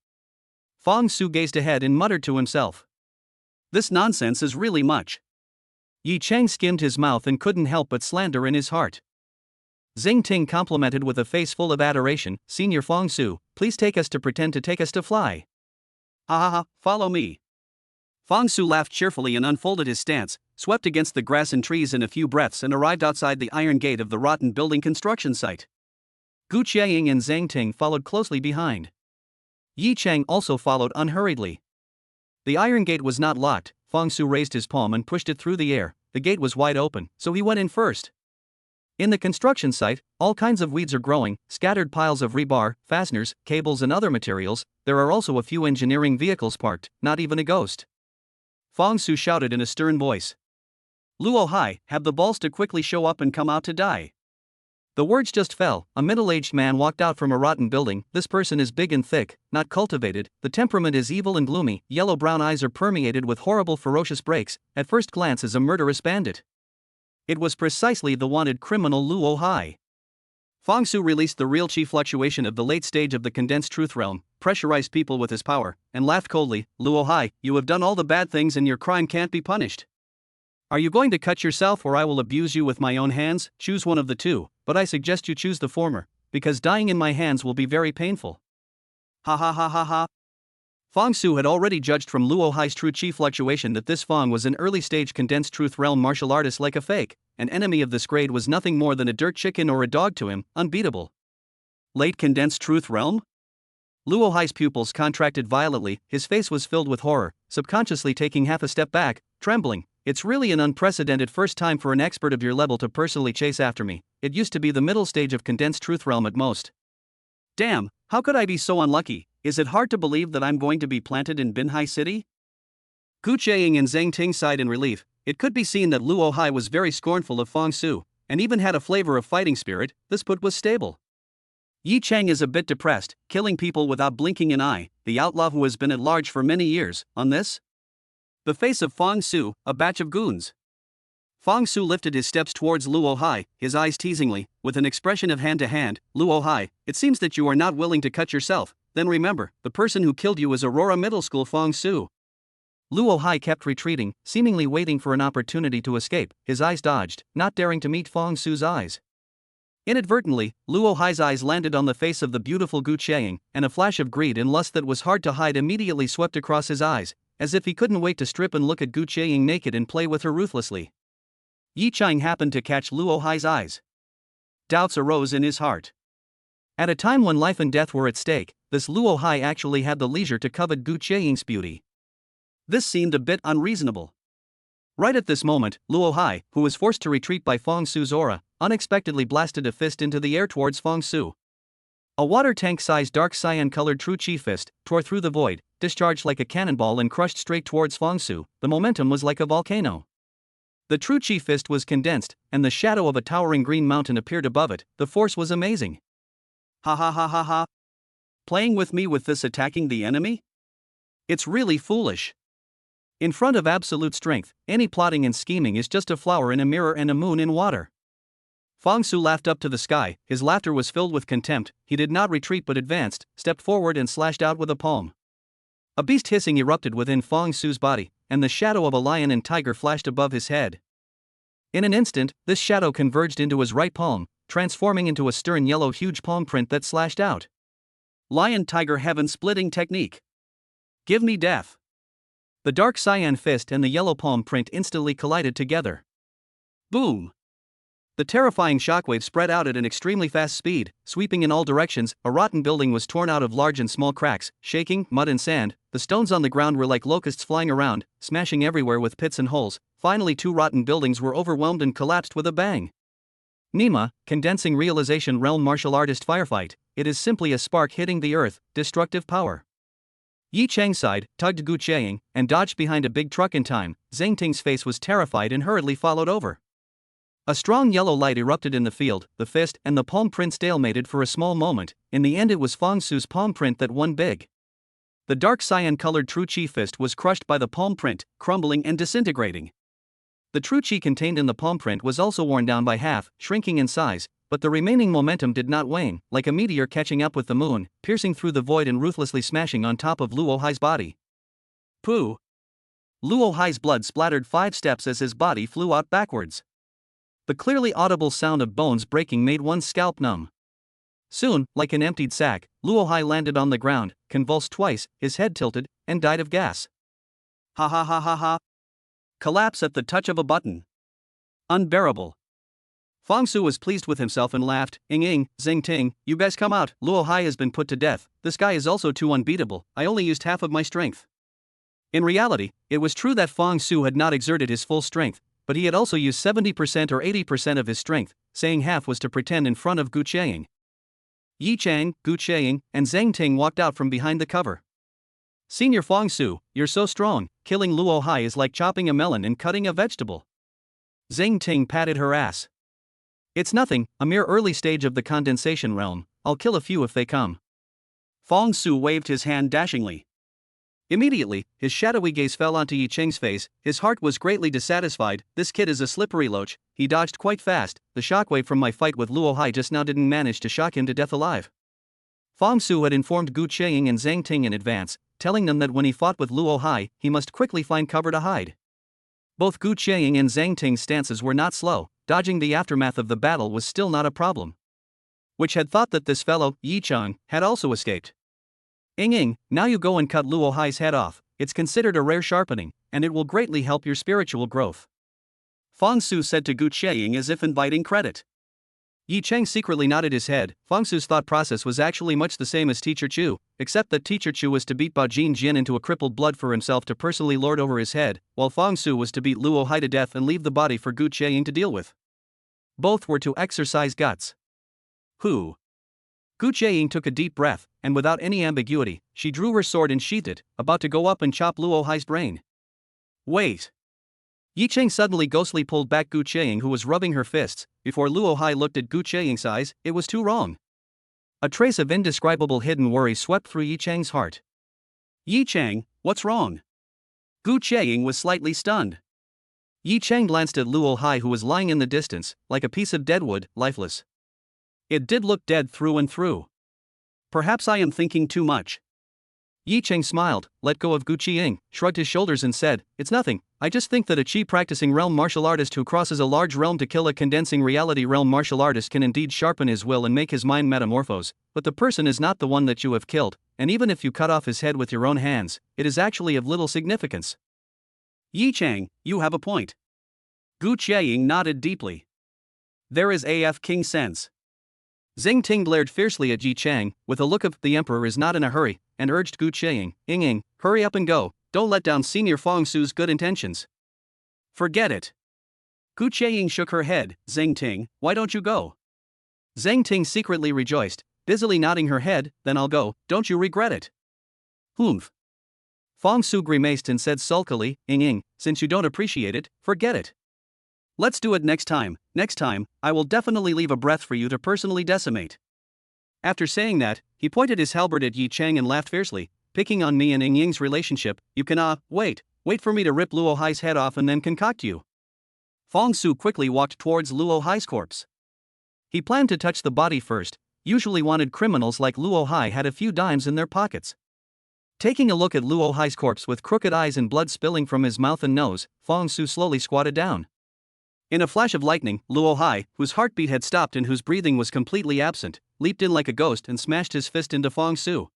Fong Su gazed ahead and muttered to himself. This nonsense is really much. Yi Cheng skimmed his mouth and couldn't help but slander in his heart. Zhang Ting complimented with a face full of adoration, Senior Fong Su, please take us to pretend to take us to fly. Ha ha ha, follow me. Fong Su laughed cheerfully and unfolded his stance, swept against the grass and trees in a few breaths and arrived outside the iron gate of the rotten building construction site. Gu Chiaying and Zhang Ting followed closely behind. Yi Cheng also followed unhurriedly. The iron gate was not locked. Fong Su raised his palm and pushed it through the air. The gate was wide open, so he went in first. In the construction site, all kinds of weeds are growing, scattered piles of rebar, fasteners, cables and other materials. There are also a few engineering vehicles parked, not even a ghost. Fong Su shouted in a stern voice. Luo Hai, have the balls to quickly show up and come out to die. The words just fell. A middle-aged man walked out from a rotten building. This person is big and thick, not cultivated. The temperament is evil and gloomy. Yellow-brown eyes are permeated with horrible ferocious breaks. At first glance is a murderous bandit. It was precisely the wanted criminal Luo Hai. Fong Su released the real chi fluctuation of the late stage of the condensed truth realm, pressurized people with his power, and laughed coldly. Luo Hai, you have done all the bad things and your crime can't be punished. Are you going to cut yourself or I will abuse you with my own hands? Choose one of the two, but I suggest you choose the former, because dying in my hands will be very painful. Ha ha ha ha ha. Fong Su had already judged from Luo Hai's true chi fluctuation that this Fong was an early-stage condensed truth realm martial artist like a fake. An enemy of this grade was nothing more than a dirt chicken or a dog to him, unbeatable. Late condensed truth realm? Luo Hai's pupils contracted violently, his face was filled with horror, subconsciously taking half a step back, trembling. It's really an unprecedented first time for an expert of your level to personally chase after me. It used to be the middle stage of condensed truth realm at most. Damn, how could I be so unlucky? Is it hard to believe that I'm going to be planted in Binhai City? Gu Chiaying and Zhang Ting sighed in relief. It could be seen that Luo Hai was very scornful of Fong Su, and even had a flavor of fighting spirit. This put was stable. Yi Cheng is a bit depressed, killing people without blinking an eye, the outlaw who has been at large for many years. On this? The face of Fong Su, a batch of goons. Fang Su lifted his steps towards Luo Hai, his eyes teasingly, with an expression of hand to hand. Luo Hai, it seems that you are not willing to cut yourself. Then remember, the person who killed you is Aurora Middle School Fang Su. Luo Hai kept retreating, seemingly waiting for an opportunity to escape. His eyes dodged, not daring to meet Fang Su's eyes. Inadvertently, Luo Hai's eyes landed on the face of the beautiful Gu Qiaying, and a flash of greed and lust that was hard to hide immediately swept across his eyes, as if he couldn't wait to strip and look at Gu Qiaying naked and play with her ruthlessly. Yi Chang happened to catch Luo Hai's eyes. Doubts arose in his heart. At a time when life and death were at stake, this Luo Hai actually had the leisure to covet Gu Qiaying's beauty. This seemed a bit unreasonable. Right at this moment, Luo Hai, who was forced to retreat by Fang Su's aura, unexpectedly blasted a fist into the air towards Fang Su. A water tank-sized dark cyan-colored true chi fist tore through the void, discharged like a cannonball and crushed straight towards Fang Su. The momentum was like a volcano. The true chi fist was condensed, and the shadow of a towering green mountain appeared above it. The force was amazing. Ha ha ha ha ha. Playing with me with this attacking the enemy? It's really foolish. In front of absolute strength, any plotting and scheming is just a flower in a mirror and a moon in water. Fang Su laughed up to the sky. His laughter was filled with contempt. He did not retreat but advanced, stepped forward and slashed out with a palm. A beast hissing erupted within Fang Su's body, and the shadow of a lion and tiger flashed above his head. In an instant, this shadow converged into his right palm, transforming into a stern yellow huge palm print that slashed out. Lion-tiger heaven-splitting technique. Give me death. The dark cyan fist and the yellow palm print instantly collided together. Boom! The terrifying shockwave spread out at an extremely fast speed, sweeping in all directions. A rotten building was torn out of large and small cracks, shaking, mud and sand. The stones on the ground were like locusts flying around, smashing everywhere with pits and holes. Finally, two rotten buildings were overwhelmed and collapsed with a bang. Nima, condensing realization realm martial artist firefight. It is simply a spark hitting the earth, destructive power. Yi Chang sighed, tugged Gu Qiaying, and dodged behind a big truck in time. Zhang Ting's face was terrified and hurriedly followed over. A strong yellow light erupted in the field. The fist and the palm print stalemated for a small moment. In the end, it was Fang Su's palm print that won big. The dark cyan-colored true chi fist was crushed by the palm print, crumbling and disintegrating. The true chi contained in the palm print was also worn down by half, shrinking in size, but the remaining momentum did not wane, like a meteor catching up with the moon, piercing through the void and ruthlessly smashing on top of Luo Hai's body. Pooh! Luo Hai's blood splattered 5 steps as his body flew out backwards. The clearly audible sound of bones breaking made one's scalp numb. Soon, like an emptied sack, Luo Hai landed on the ground, convulsed twice, his head tilted, and died of gas. Ha ha ha ha ha! Collapse at the touch of a button. Unbearable. Fang Su was pleased with himself and laughed. Ing, Zing Ting, you guys come out. Luo Hai has been put to death. This guy is also too unbeatable. I only used half of my strength. In reality, it was true that Fang Su had not exerted his full strength, but he had also used 70% or 80% of his strength. Saying half was to pretend in front of Gu Qiaying. Yi Chang, Gu Qiaying, and Zhang Ting walked out from behind the cover. Senior Fang Su, you're so strong. Killing Luo Hai is like chopping a melon and cutting a vegetable. Zhang Ting patted her ass. It's nothing, a mere early stage of the condensation realm. I'll kill a few if they come. Fang Su waved his hand dashingly. Immediately, his shadowy gaze fell onto Yi Cheng's face. His heart was greatly dissatisfied. This kid is a slippery loach. He dodged quite fast. The shockwave from my fight with Luo Hai just now didn't manage to shock him to death alive. Fang Su had informed Gu Qiaying and Zhang Ting in advance, telling them that when he fought with Luo Hai, he must quickly find cover to hide. Both Gu Qiaying and Zhang Ting's stances were not slow. Dodging the aftermath of the battle was still not a problem. Which had thought that this fellow, Yi Chang, had also escaped. Ing, now you go and cut Luo Hai's head off. It's considered a rare sharpening, and it will greatly help your spiritual growth. Fang Su said to Gu Qiaying as if inviting credit. Yi Chang secretly nodded his head. Fang Su's thought process was actually much the same as Teacher Chu, except that Teacher Chu was to beat Bao Jin Jin into a crippled blood for himself to personally lord over his head, while Fang Su was to beat Luo Hai to death and leave the body for Gu Qiaying to deal with. Both were to exercise guts. Who? Gu Qiaying took a deep breath, and without any ambiguity, she drew her sword and sheathed it, about to go up and chop Luo Hai's brain. Wait! Yi Cheng suddenly ghostly pulled back Gu Qiaying, who was rubbing her fists. Before Luo Hai looked at Gu Qiaying's eyes, it was too wrong. A trace of indescribable hidden worry swept through Yi Cheng's heart. Yi Cheng, what's wrong? Gu Qiaying was slightly stunned. Yi Chang glanced at Luo Hai, who was lying in the distance, like a piece of dead wood, lifeless. It did look dead through and through. Perhaps I am thinking too much. Yi Chang smiled, let go of Gu Qiying, shrugged his shoulders and said, "It's nothing. I just think that a chi practicing realm martial artist who crosses a large realm to kill a condensing reality realm martial artist can indeed sharpen his will and make his mind metamorphose, but the person is not the one that you have killed, and even if you cut off his head with your own hands, it is actually of little significance." Yi Chang, you have a point. Gu Qiaying nodded deeply. There is AF King sense. Zheng Ting glared fiercely at Yi Chang, with a look of, "The emperor is not in a hurry," and urged Gu Qiaying, "Ing, hurry up and go, don't let down Senior Fong Su's good intentions." Forget it. Gu Qiaying shook her head. Zheng Ting, why don't you go? Zheng Ting secretly rejoiced, busily nodding her head, "Then I'll go, don't you regret it?" Humph. Fong Su grimaced and said sulkily, Ing, since you don't appreciate it, forget it. Let's do it next time. Next time, I will definitely leave a breath for you to personally decimate. After saying that, he pointed his halberd at Yi Chang and laughed fiercely, "Picking on me and Ing Ying's relationship, you can wait for me to rip Luo Hai's head off and then concoct you." Fong Su quickly walked towards Luo Hai's corpse. He planned to touch the body first. Usually wanted criminals like Luo Hai had a few dimes in their pockets. Taking a look at Luo Hai's corpse with crooked eyes and blood spilling from his mouth and nose, Fong Su slowly squatted down. In a flash of lightning, Luo Hai, whose heartbeat had stopped and whose breathing was completely absent, leaped in like a ghost and smashed his fist into Fong Su.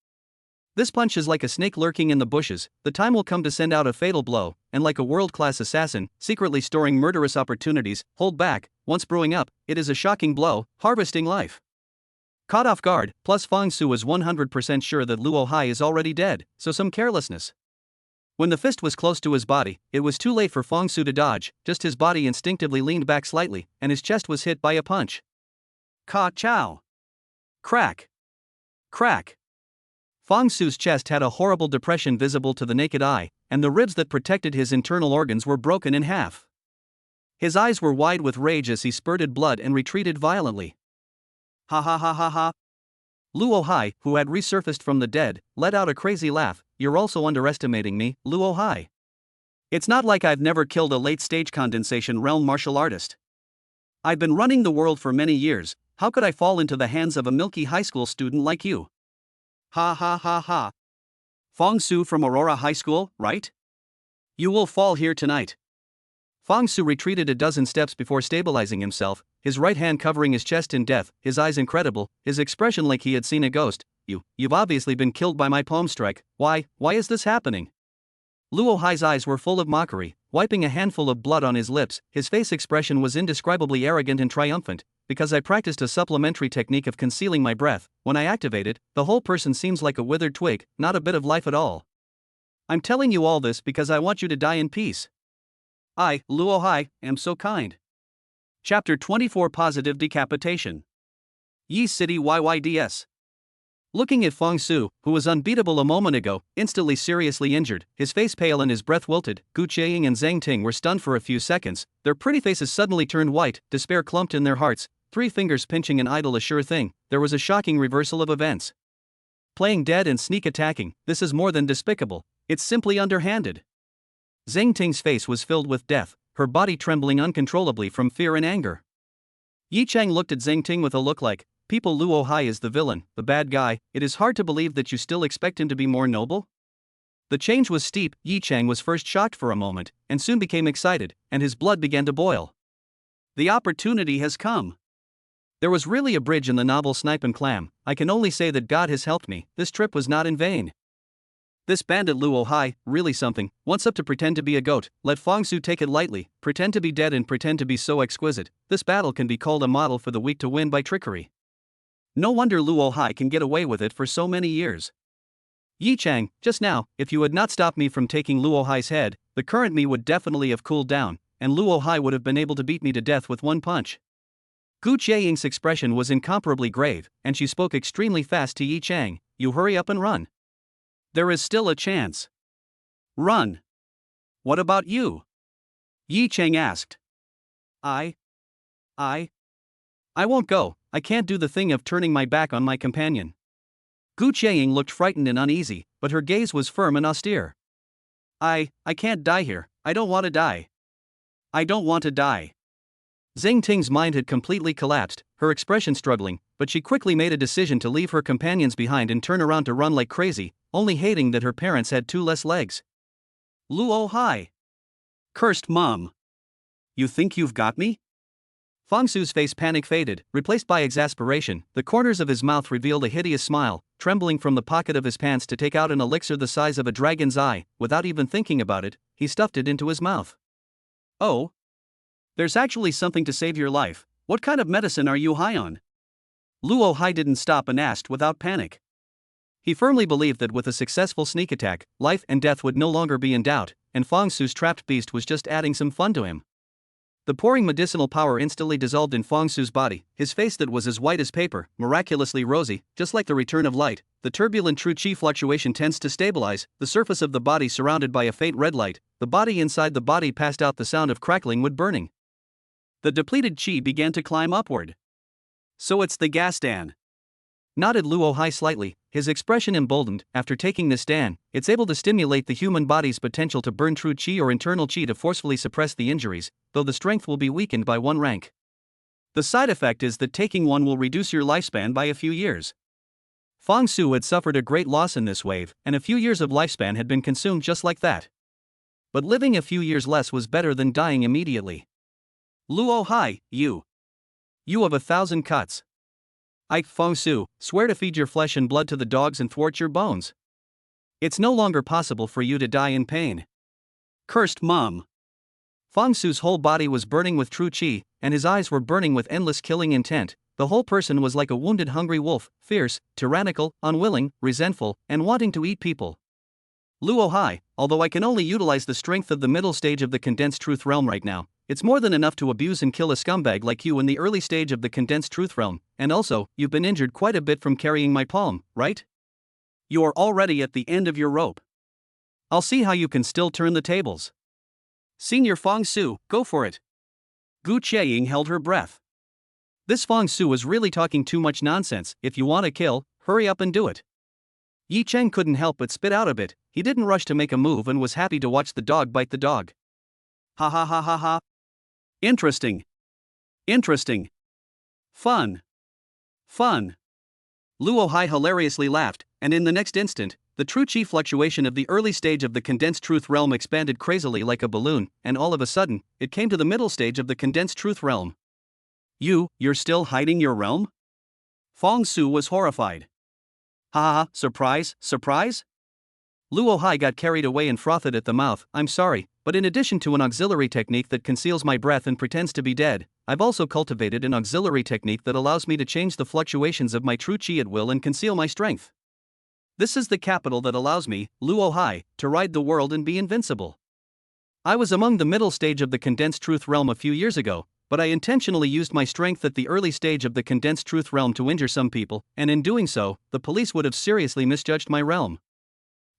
This punch is like a snake lurking in the bushes. The time will come to send out a fatal blow, and like a world-class assassin, secretly storing murderous opportunities, hold back, once brewing up, it is a shocking blow, harvesting life. Caught off guard, plus Fong Su was 100% sure that Luo Hai is already dead, so some carelessness. When the fist was close to his body, it was too late for Fong Su to dodge, just his body instinctively leaned back slightly, and his chest was hit by a punch. Ka chow. Crack. Crack. Fong Su's chest had a horrible depression visible to the naked eye, and the ribs that protected his internal organs were broken in half. His eyes were wide with rage as he spurted blood and retreated violently. Ha ha ha ha ha. Luo Hai, who had resurfaced from the dead, let out a crazy laugh. "You're also underestimating me, Luo Hai. It's not like I've never killed a late-stage condensation realm martial artist. I've been running the world for many years, how could I fall into the hands of a milky high school student like you? Ha ha ha ha. Fong Su from Aurora High School, right? You will fall here tonight." Fong Su retreated a dozen steps before stabilizing himself, his right hand covering his chest in death, his eyes incredible, his expression like he had seen a ghost. You've obviously been killed by my palm strike. Why is this happening?" Luo Hai's eyes were full of mockery, wiping a handful of blood on his lips, his face expression was indescribably arrogant and triumphant. "Because I practiced a supplementary technique of concealing my breath. When I activate it, the whole person seems like a withered twig, not a bit of life at all. I'm telling you all this because I want you to die in peace. I, Luo Hai, am so kind." Chapter 24 Positive Decapitation. Yi City YYDS. Looking at Fong Su, who was unbeatable a moment ago, instantly seriously injured, his face pale and his breath wilted, Gu Qiaying and Zheng Ting were stunned for a few seconds, their pretty faces suddenly turned white, despair clumped in their hearts, 3 fingers pinching an idol a sure thing, there was a shocking reversal of events. Playing dead and sneak attacking, this is more than despicable, it's simply underhanded. Zheng Ting's face was filled with death, her body trembling uncontrollably from fear and anger. Yi Chang looked at Zheng Ting with a look like, "People, Luo Hai is the villain, the bad guy, it is hard to believe that you still expect him to be more noble?" The change was steep. Yi Chang was first shocked for a moment, and soon became excited, and his blood began to boil. The opportunity has come. There was really a bridge in the novel Snipe and Clam. I can only say that God has helped me, this trip was not in vain. This bandit Luo Hai, really something, wants up to pretend to be a goat, let Fong Su take it lightly, pretend to be dead and pretend to be so exquisite. This battle can be called a model for the weak to win by trickery. No wonder Luo Hai can get away with it for so many years. Yi Chang, just now, if you had not stopped me from taking Luo Hai's head, the current me would definitely have cooled down, and Luo Hai would have been able to beat me to death with one punch. Gu Qiaying's expression was incomparably grave, and she spoke extremely fast to Yi Chang, "You hurry up and run. There is still a chance. Run. What about you?" Yi Chang asked. I won't go, I can't do the thing of turning my back on my companion." Gu Qiaying looked frightened and uneasy, but her gaze was firm and austere. I can't die here, I don't want to die. I don't want to die. Zhang Ting's mind had completely collapsed, her expression struggling, but she quickly made a decision to leave her companions behind and turn around to run like crazy, only hating that her parents had 2 less legs. Luo Hai! Cursed mom! You think you've got me? Fang Su's face panic faded, replaced by exasperation. The corners of his mouth revealed a hideous smile, trembling from the pocket of his pants to take out an elixir the size of a dragon's eye. Without even thinking about it, he stuffed it into his mouth. Oh? There's actually something to save your life. What kind of medicine are you high on? Luo Hai didn't stop and asked without panic. He firmly believed that with a successful sneak attack, life and death would no longer be in doubt, and Fang Su's trapped beast was just adding some fun to him. The pouring medicinal power instantly dissolved in Fang Su's body, his face that was as white as paper, miraculously rosy, just like the return of light. The turbulent true chi fluctuation tends to stabilize, the surface of the body surrounded by a faint red light, the body inside the body passed out the sound of crackling wood burning. The depleted chi began to climb upward. So it's the gas dan. Nodded Luo Hai slightly, his expression emboldened. After taking this dan, it's able to stimulate the human body's potential to burn true chi or internal chi to forcefully suppress the injuries, though the strength will be weakened by 1 rank. The side effect is that taking one will reduce your lifespan by a few years. Fang Su had suffered a great loss in this wave, and a few years of lifespan had been consumed just like that. But living a few years less was better than dying immediately. Luo Hai, you have 1,000 cuts. I, Fang Su, swear to feed your flesh and blood to the dogs and thwart your bones. It's no longer possible for you to die in pain. Cursed mom. Fang Su's whole body was burning with true chi, and his eyes were burning with endless killing intent. The whole person was like a wounded hungry wolf, fierce, tyrannical, unwilling, resentful, and wanting to eat people. Luo Hai, although I can only utilize the strength of the middle stage of the condensed truth realm right now, it's more than enough to abuse and kill a scumbag like you in the early stage of the condensed truth realm, and also, you've been injured quite a bit from carrying my palm, right? You're already at the end of your rope. I'll see how you can still turn the tables. Senior Fang Su, go for it. Gu Qiaying held her breath. This Fang Su is really talking too much nonsense. If you want to kill, hurry up and do it. Yi Cheng couldn't help but spit out a bit. He didn't rush to make a move and was happy to watch the dog bite the dog. Ha ha ha ha ha. Interesting. Interesting. Fun. Fun. Luo Hai hilariously laughed, and in the next instant, the true chi fluctuation of the early stage of the condensed truth realm expanded crazily like a balloon, and all of a sudden, it came to the middle stage of the condensed truth realm. You're still hiding your realm? Fang Su was horrified. Ha ha ha, surprise, surprise? Luo Hai got carried away and frothed at the mouth. I'm sorry, but in addition to an auxiliary technique that conceals my breath and pretends to be dead, I've also cultivated an auxiliary technique that allows me to change the fluctuations of my true chi at will and conceal my strength. This is the capital that allows me, Luo Hai, to ride the world and be invincible. I was among the middle stage of the condensed truth realm a few years ago, but I intentionally used my strength at the early stage of the condensed truth realm to injure some people, and in doing so, the police would have seriously misjudged my realm.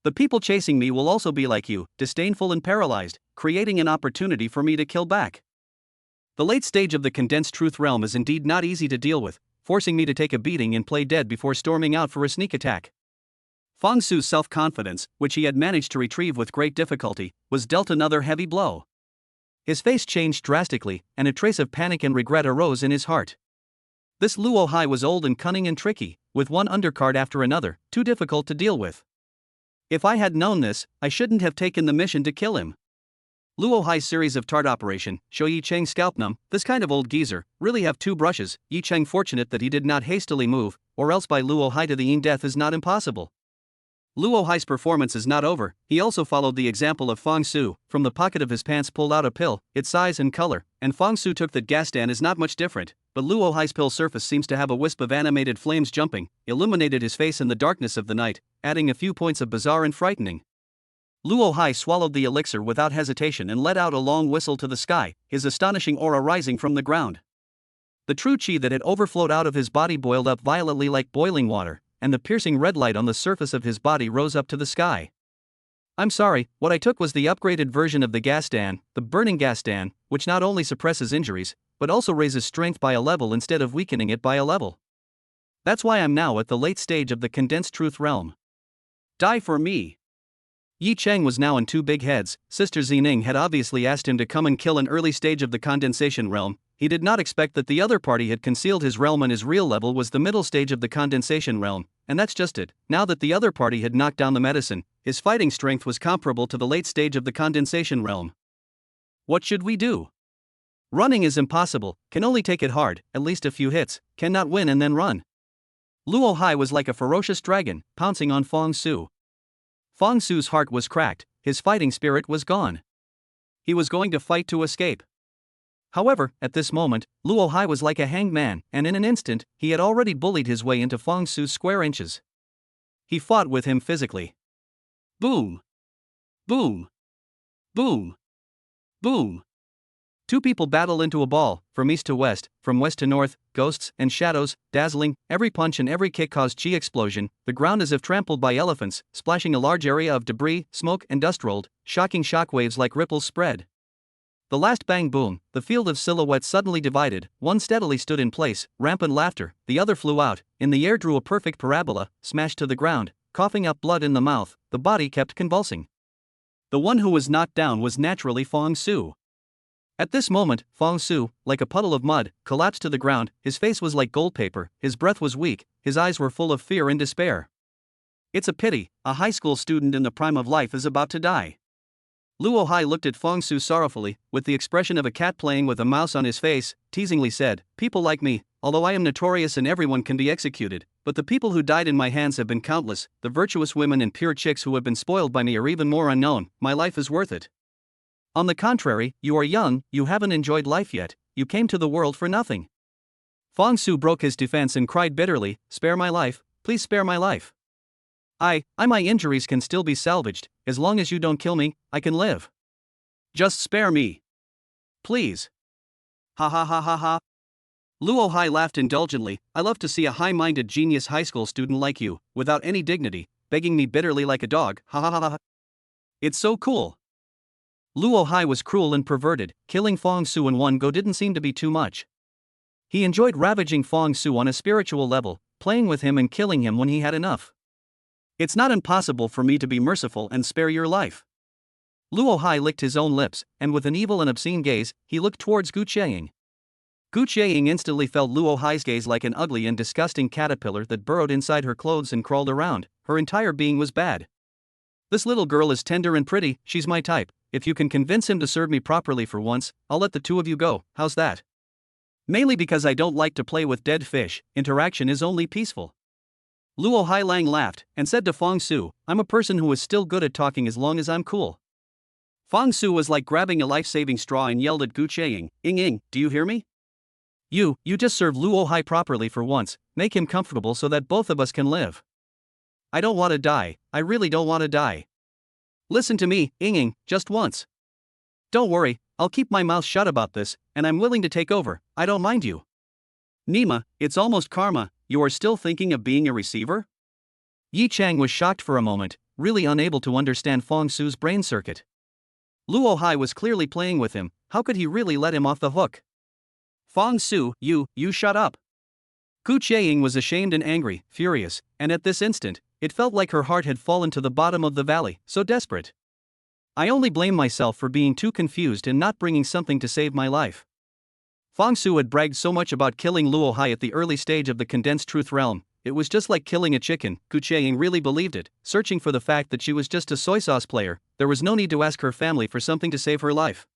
The people chasing me will also be like you, disdainful and paralyzed, creating an opportunity for me to kill back. The late stage of the condensed truth realm is indeed not easy to deal with, forcing me to take a beating and play dead before storming out for a sneak attack. Fang Su's self-confidence, which he had managed to retrieve with great difficulty, was dealt another heavy blow. His face changed drastically, and a trace of panic and regret arose in his heart. This Luo Hai was old and cunning and tricky, with one undercard after another, too difficult to deal with. If I had known this, I shouldn't have taken the mission to kill him. Luo Hai's series of tart operation, show Yi Cheng scalp numb, this kind of old geezer, really have 2 brushes. Yi Cheng fortunate that he did not hastily move, or else by Luo Hai to the Yin death is not impossible. Luo Hai's performance is not over. He also followed the example of Fang Su, from the pocket of his pants pulled out a pill, its size and color, and Fang Su took that Gaston is not much different, but Luo Hai's pill surface seems to have a wisp of animated flames jumping, illuminated his face in the darkness of the night, adding a few points of bizarre and frightening. Luo Hai swallowed the elixir without hesitation and let out a long whistle to the sky, his astonishing aura rising from the ground. The true chi that had overflowed out of his body boiled up violently like boiling water, and the piercing red light on the surface of his body rose up to the sky. I'm sorry, what I took was the upgraded version of the Gaston, the burning Gaston, which not only suppresses injuries, but also raises strength by a level instead of weakening it by a level. That's why I'm now at the late stage of the condensed truth realm. Die for me. Yi Chang was now in two big heads. Sister Zining had obviously asked him to come and kill an early stage of the condensation realm. He did not expect that the other party had concealed his realm and his real level was the middle stage of the condensation realm, and that's just it. Now that the other party had knocked down the medicine, his fighting strength was comparable to the late stage of the condensation realm. What should we do? Running is impossible, can only take it hard, at least a few hits, cannot win and then run. Luo Hai was like a ferocious dragon, pouncing on Fong Su. Fong Su's heart was cracked, his fighting spirit was gone. He was going to fight to escape. However, at this moment, Luo Hai was like a hanged man, and in an instant, he had already bullied his way into Fong Su's square inches. He fought with him physically. Boom! Boom! Boom! Boom! Two people battle into a ball, from east to west, from west to north, ghosts and shadows, dazzling, every punch and every kick caused chi explosion, the ground as if trampled by elephants, splashing a large area of debris, smoke and dust rolled, shocking shockwaves like ripples spread. The last bang boom, the field of silhouettes suddenly divided, one steadily stood in place, rampant laughter, the other flew out, in the air drew a perfect parabola, smashed to the ground, coughing up blood in the mouth, the body kept convulsing. The one who was knocked down was naturally Fong Su. At this moment, Fong Su, like a puddle of mud, collapsed to the ground, his face was like gold paper, his breath was weak, his eyes were full of fear and despair. It's a pity, a high school student in the prime of life is about to die. Luo Hai looked at Fong Su sorrowfully, with the expression of a cat playing with a mouse on his face, teasingly said, "People like me, although I am notorious and everyone can be executed, but the people who died in my hands have been countless, the virtuous women and pure chicks who have been spoiled by me are even more unknown, my life is worth it. On the contrary, you are young, you haven't enjoyed life yet, you came to the world for nothing." Fong Su broke his defense and cried bitterly, "Spare my life, please spare my life. My injuries can still be salvaged, as long as you don't kill me, I can live. Just spare me. Please." Ha ha ha ha ha. Luo Hai laughed indulgently, "I love to see a high-minded genius high school student like you, without any dignity, begging me bitterly like a dog, ha ha ha ha. It's so cool." Luo Hai was cruel and perverted, killing Fong Su in one go didn't seem to be too much. He enjoyed ravaging Fong Su on a spiritual level, playing with him and killing him when he had enough. "It's not impossible for me to be merciful and spare your life." Luo Hai licked his own lips, and with an evil and obscene gaze, he looked towards Gu Qiaying. Gu Qiaying instantly felt Luo Hai's gaze like an ugly and disgusting caterpillar that burrowed inside her clothes and crawled around, her entire being was bad. "This little girl is tender and pretty, she's my type. If you can convince him to serve me properly for once, I'll let the two of you go, how's that? Mainly because I don't like to play with dead fish, interaction is only peaceful." Luo Hai Lang laughed, and said to Fong Su, "I'm a person who is still good at talking as long as I'm cool." Fong Su was like grabbing a life-saving straw and yelled at Gu Qiaying, "Ing, do you hear me? You just serve Luo Hai properly for once, make him comfortable so that both of us can live. I don't want to die, I really don't want to die. Listen to me, Ing, just once. Don't worry, I'll keep my mouth shut about this, and I'm willing to take over, I don't mind you. Nima, it's almost karma, you are still thinking of being a receiver?" Yi Chang was shocked for a moment, really unable to understand Fong Su's brain circuit. Luo Hai was clearly playing with him, how could he really let him off the hook? "Fong Su, you shut up." Gu Qiaying was ashamed and angry, furious, and at this instant, it felt like her heart had fallen to the bottom of the valley, so desperate. "I only blame myself for being too confused and not bringing something to save my life." Fong Su had bragged so much about killing Luo Hai at the early stage of the condensed truth realm, it was just like killing a chicken. Gu Qiaying really believed it, searching for the fact that she was just a soy sauce player, there was no need to ask her family for something to save her life.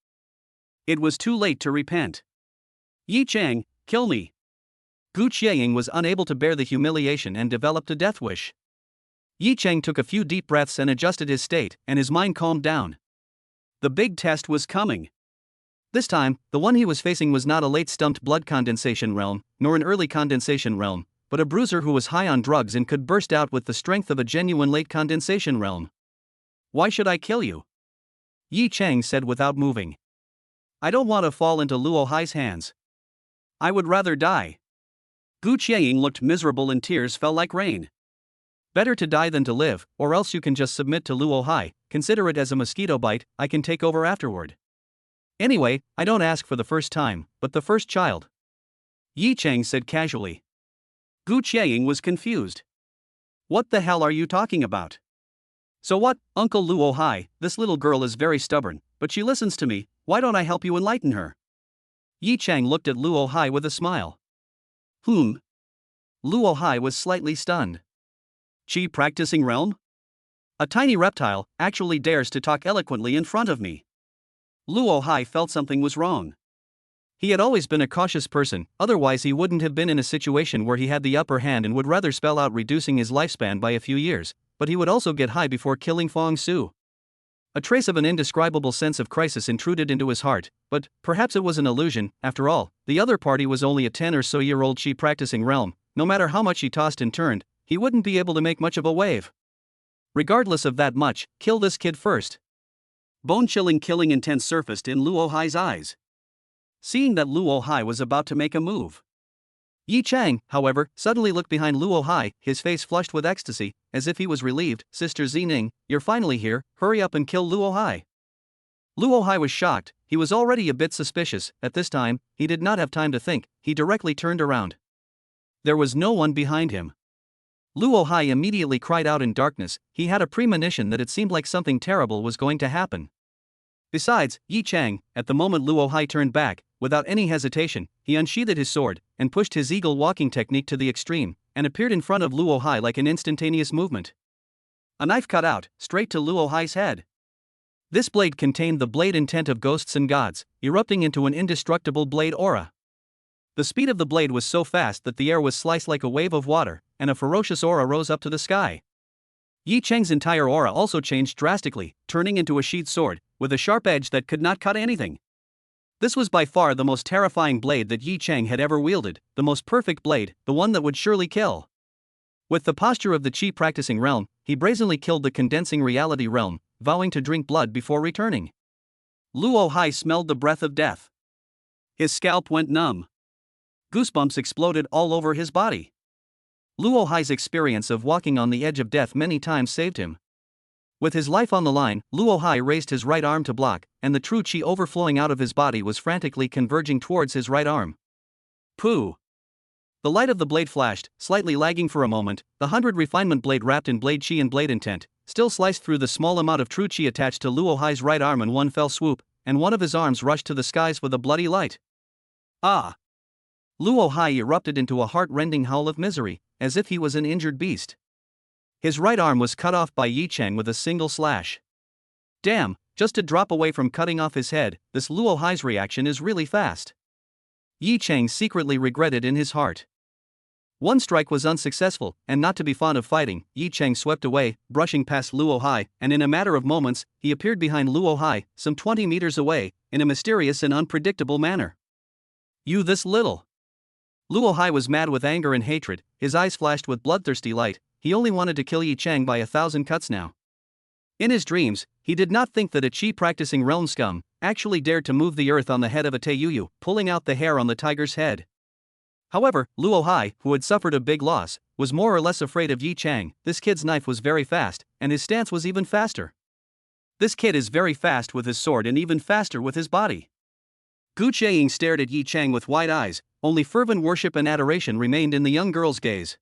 It was too late to repent. "Yi Chang, kill me." Gu Qiaying was unable to bear the humiliation and developed a death wish. Yi Chang took a few deep breaths and adjusted his state, and his mind calmed down. The big test was coming. This time, the one he was facing was not a late stumped blood condensation realm, nor an early condensation realm, but a bruiser who was high on drugs and could burst out with the strength of a genuine late condensation realm. "Why should I kill you?" Yi Chang said without moving. "I don't want to fall into Luo Hai's hands. I would rather die." Gu Qiaying looked miserable and tears fell like rain. "Better to die than to live, or else you can just submit to Luo Hai, consider it as a mosquito bite, I can take over afterward. Anyway, I don't ask for the first time, but the first child." Yi Chang said casually. Gu Qiaying was confused. "What the hell are you talking about? So what, Uncle Luo Hai, this little girl is very stubborn, but she listens to me, why don't I help you enlighten her? Yi Chang looked at Luo Hai with a smile. Luo Hai was slightly stunned. Chi practicing realm? A tiny reptile actually dares to talk eloquently in front of me. Luo Hai felt something was wrong. He had always been a cautious person, otherwise he wouldn't have been in a situation where he had the upper hand and would rather spell out reducing his lifespan by a few years, but he would also get high before killing Fong Su. A trace of an indescribable sense of crisis intruded into his heart, but perhaps it was an illusion. After all, the other party was only a 10 or so year old Chi practicing realm. No matter how much he tossed and turned, he wouldn't be able to make much of a wave. Regardless of that much, kill this kid first. Bone-chilling killing intent surfaced in Luo Hai's eyes. Seeing that Luo Hai was about to make a move. Yi Chang, however, suddenly looked behind Luo Hai, his face flushed with ecstasy, as if he was relieved. Sister Zining, you're finally here, hurry up and kill Luo Hai. Luo Hai was shocked, he was already a bit suspicious. At this time, he did not have time to think, he directly turned around. There was no one behind him. Luo Hai immediately cried out in darkness, he had a premonition that it seemed like something terrible was going to happen. Besides, Yi Chang, at the moment Luo Hai turned back, without any hesitation, he unsheathed his sword, and pushed his eagle walking technique to the extreme, and appeared in front of Luo Hai like an instantaneous movement. A knife cut out, straight to Luo Hai's head. This blade contained the blade intent of ghosts and gods, erupting into an indestructible blade aura. The speed of the blade was so fast that the air was sliced like a wave of water, and a ferocious aura rose up to the sky. Yi Chang's entire aura also changed drastically, turning into a sheathed sword, with a sharp edge that could not cut anything. This was by far the most terrifying blade that Yi Chang had ever wielded, the most perfect blade, the one that would surely kill. With the posture of the Chi practicing realm, he brazenly killed the condensing reality realm, vowing to drink blood before returning. Luo Hai smelled the breath of death. His scalp went numb. Goosebumps exploded all over his body. Luo Hai's experience of walking on the edge of death many times saved him. With his life on the line, Luo Hai raised his right arm to block, and the true Chi overflowing out of his body was frantically converging towards his right arm. Pooh! The light of the blade flashed, slightly lagging for a moment. The 100 refinement blade wrapped in blade Chi and blade intent, still sliced through the small amount of true Chi attached to Luo Hai's right arm in one fell swoop, and one of his arms rushed to the skies with a bloody light. Ah! Luo Hai erupted into a heart-rending howl of misery, as if he was an injured beast. His right arm was cut off by Yi Chang with a single slash. Damn, just to drop away from cutting off his head, this Luo Hai's reaction is really fast. Yi Chang secretly regretted in his heart. One strike was unsuccessful, and not to be fond of fighting, Yi Chang swept away, brushing past Luo Hai, and in a matter of moments, he appeared behind Luo Hai, some 20 meters away, in a mysterious and unpredictable manner. You this little! Luo Hai was mad with anger and hatred, his eyes flashed with bloodthirsty light. He only wanted to kill Yi Chang by 1,000 cuts now. In his dreams, he did not think that a Chi practicing realm scum actually dared to move the earth on the head of a Taiyuyu, pulling out the hair on the tiger's head. However, Luo Hai, who had suffered a big loss, was more or less afraid of Yi Chang. This kid's knife was very fast, and his stance was even faster. This kid is very fast with his sword and even faster with his body. Gu Chiaying stared at Yi Chang with wide eyes, only fervent worship and adoration remained in the young girl's gaze.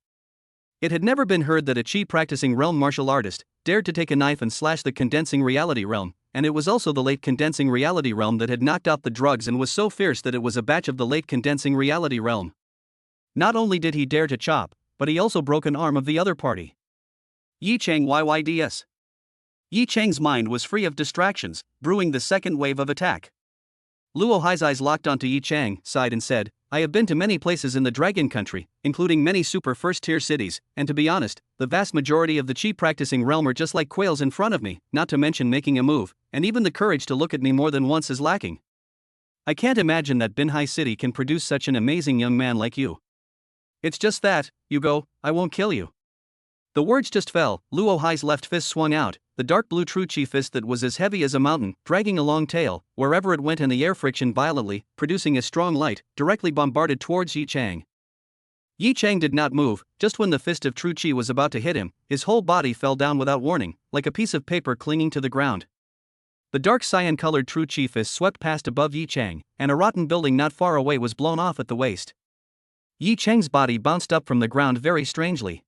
It had never been heard that a Chi practicing realm martial artist dared to take a knife and slash the condensing reality realm, and it was also the late condensing reality realm that had knocked out the drugs and was so fierce that it was a batch of the late condensing reality realm. Not only did he dare to chop, but he also broke an arm of the other party. Yi Chang YYDS. Yi Chang's mind was free of distractions, brewing the second wave of attack. Luo Hai's eyes locked onto Yi Chang, sighed and said, I have been to many places in the Dragon Country, including many super first-tier cities, and to be honest, the vast majority of the Chi practicing realm are just like quails in front of me, not to mention making a move, and even the courage to look at me more than once is lacking. I can't imagine that Binhai City can produce such an amazing young man like you. It's just that, you go, I won't kill you. The words just fell. Luo Hai's left fist swung out, the dark blue true Chi fist that was as heavy as a mountain, dragging a long tail, wherever it went and the air friction violently, producing a strong light, directly bombarded towards Yi Chang. Yi Chang did not move. Just when the fist of true Chi was about to hit him, his whole body fell down without warning, like a piece of paper clinging to the ground. The dark cyan-colored true Chi fist swept past above Yi Chang, and a rotten building not far away was blown off at the waist. Yi Chang's body bounced up from the ground very strangely.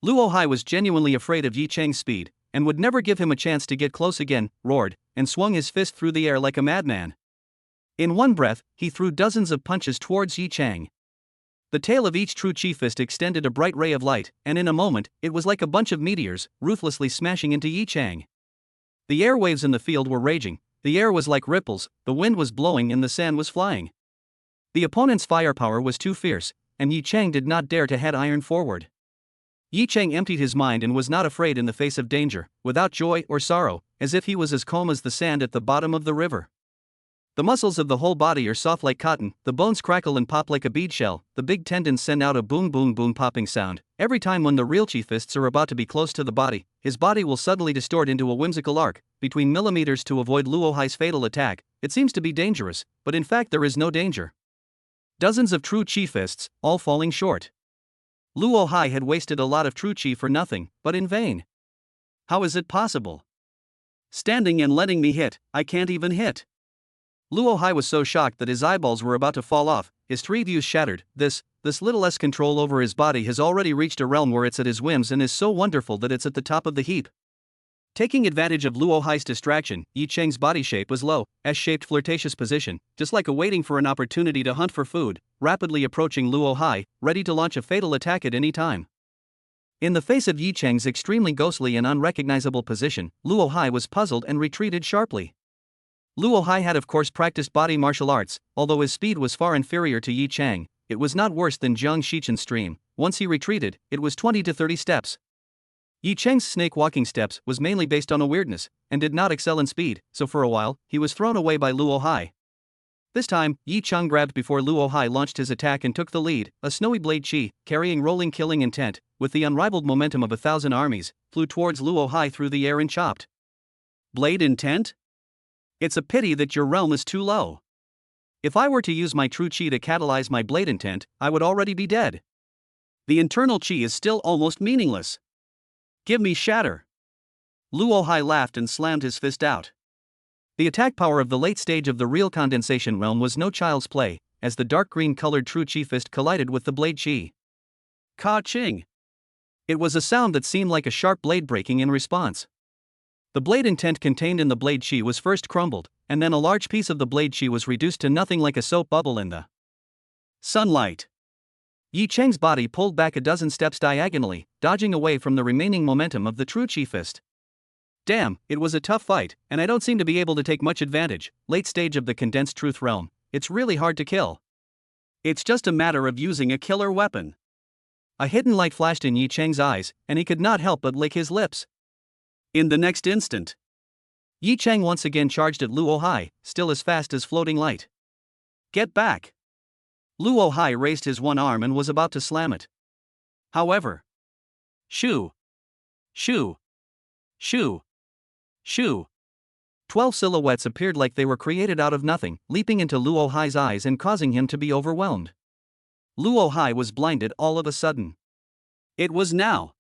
Luo Hai was genuinely afraid of Yi Chang's speed, and would never give him a chance to get close again, roared, and swung his fist through the air like a madman. In one breath, he threw dozens of punches towards Yi Chang. The tail of each true chi fist extended a bright ray of light, and in a moment, it was like a bunch of meteors, ruthlessly smashing into Yi Chang. The airwaves in the field were raging, the air was like ripples, the wind was blowing and the sand was flying. The opponent's firepower was too fierce, and Yi Chang did not dare to head iron forward. Yi Chang emptied his mind and was not afraid in the face of danger, without joy or sorrow, as if he was as calm as the sand at the bottom of the river. The muscles of the whole body are soft like cotton, the bones crackle and pop like a bead shell, the big tendons send out a boom boom boom popping sound. Every time when the real chi fists are about to be close to the body, his body will suddenly distort into a whimsical arc, between millimeters to avoid Luo Hai's fatal attack. It seems to be dangerous, but in fact there is no danger. Dozens of true chi fists, all falling short. Luo Hai had wasted a lot of true chi for nothing, but in vain. How is it possible? Standing and letting me hit, I can't even hit. Luo Hai was so shocked that his eyeballs were about to fall off, his three views shattered. This little less control over his body has already reached a realm where it's at his whims and is so wonderful that it's at the top of the heap. Taking advantage of Luo Hai's distraction, Yi Chang's body shape was low, S-shaped flirtatious position, just like awaiting for an opportunity to hunt for food, rapidly approaching Luo Hai, ready to launch a fatal attack at any time. In the face of Yi Chang's extremely ghostly and unrecognizable position, Luo Hai was puzzled and retreated sharply. Luo Hai had of course practiced body martial arts, although his speed was far inferior to Yi Chang, it was not worse than Jiang Shichen's stream. Once he retreated, it was 20 to 30 steps. Yi Chang's snake walking steps was mainly based on a weirdness, and did not excel in speed, so for a while, he was thrown away by Luo Hai. This time, Yi Chang grabbed before Luo Hai launched his attack and took the lead. A snowy blade chi, carrying rolling killing intent, with the unrivaled momentum of 1,000 armies, flew towards Luo Hai through the air and chopped. Blade intent? It's a pity that your realm is too low. If I were to use my true chi to catalyze my blade intent, I would already be dead. The internal chi is still almost meaningless. Give me shatter. Luo Hai laughed and slammed his fist out. The attack power of the late stage of the real condensation realm was no child's play, as the dark green colored true chi fist collided with the blade chi. Ka-ching! It was a sound that seemed like a sharp blade breaking in response. The blade intent contained in the blade chi was first crumbled, and then a large piece of the blade chi was reduced to nothing like a soap bubble in the sunlight. Yi Chang's body pulled back a dozen steps diagonally, dodging away from the remaining momentum of the true chi fist. Damn, it was a tough fight, and I don't seem to be able to take much advantage. Late stage of the condensed truth realm, it's really hard to kill. It's just a matter of using a killer weapon. A hidden light flashed in Yi Chang's eyes, and he could not help but lick his lips. In the next instant, Yi Chang once again charged at Luo Hai, still as fast as floating light. Get back! Luo Hai raised his one arm and was about to slam it. However, shoo! Shoo! Shoo! Shoo! 12 silhouettes appeared like they were created out of nothing, leaping into Luo Hai's eyes and causing him to be overwhelmed. Luo Hai was blinded all of a sudden. It was now.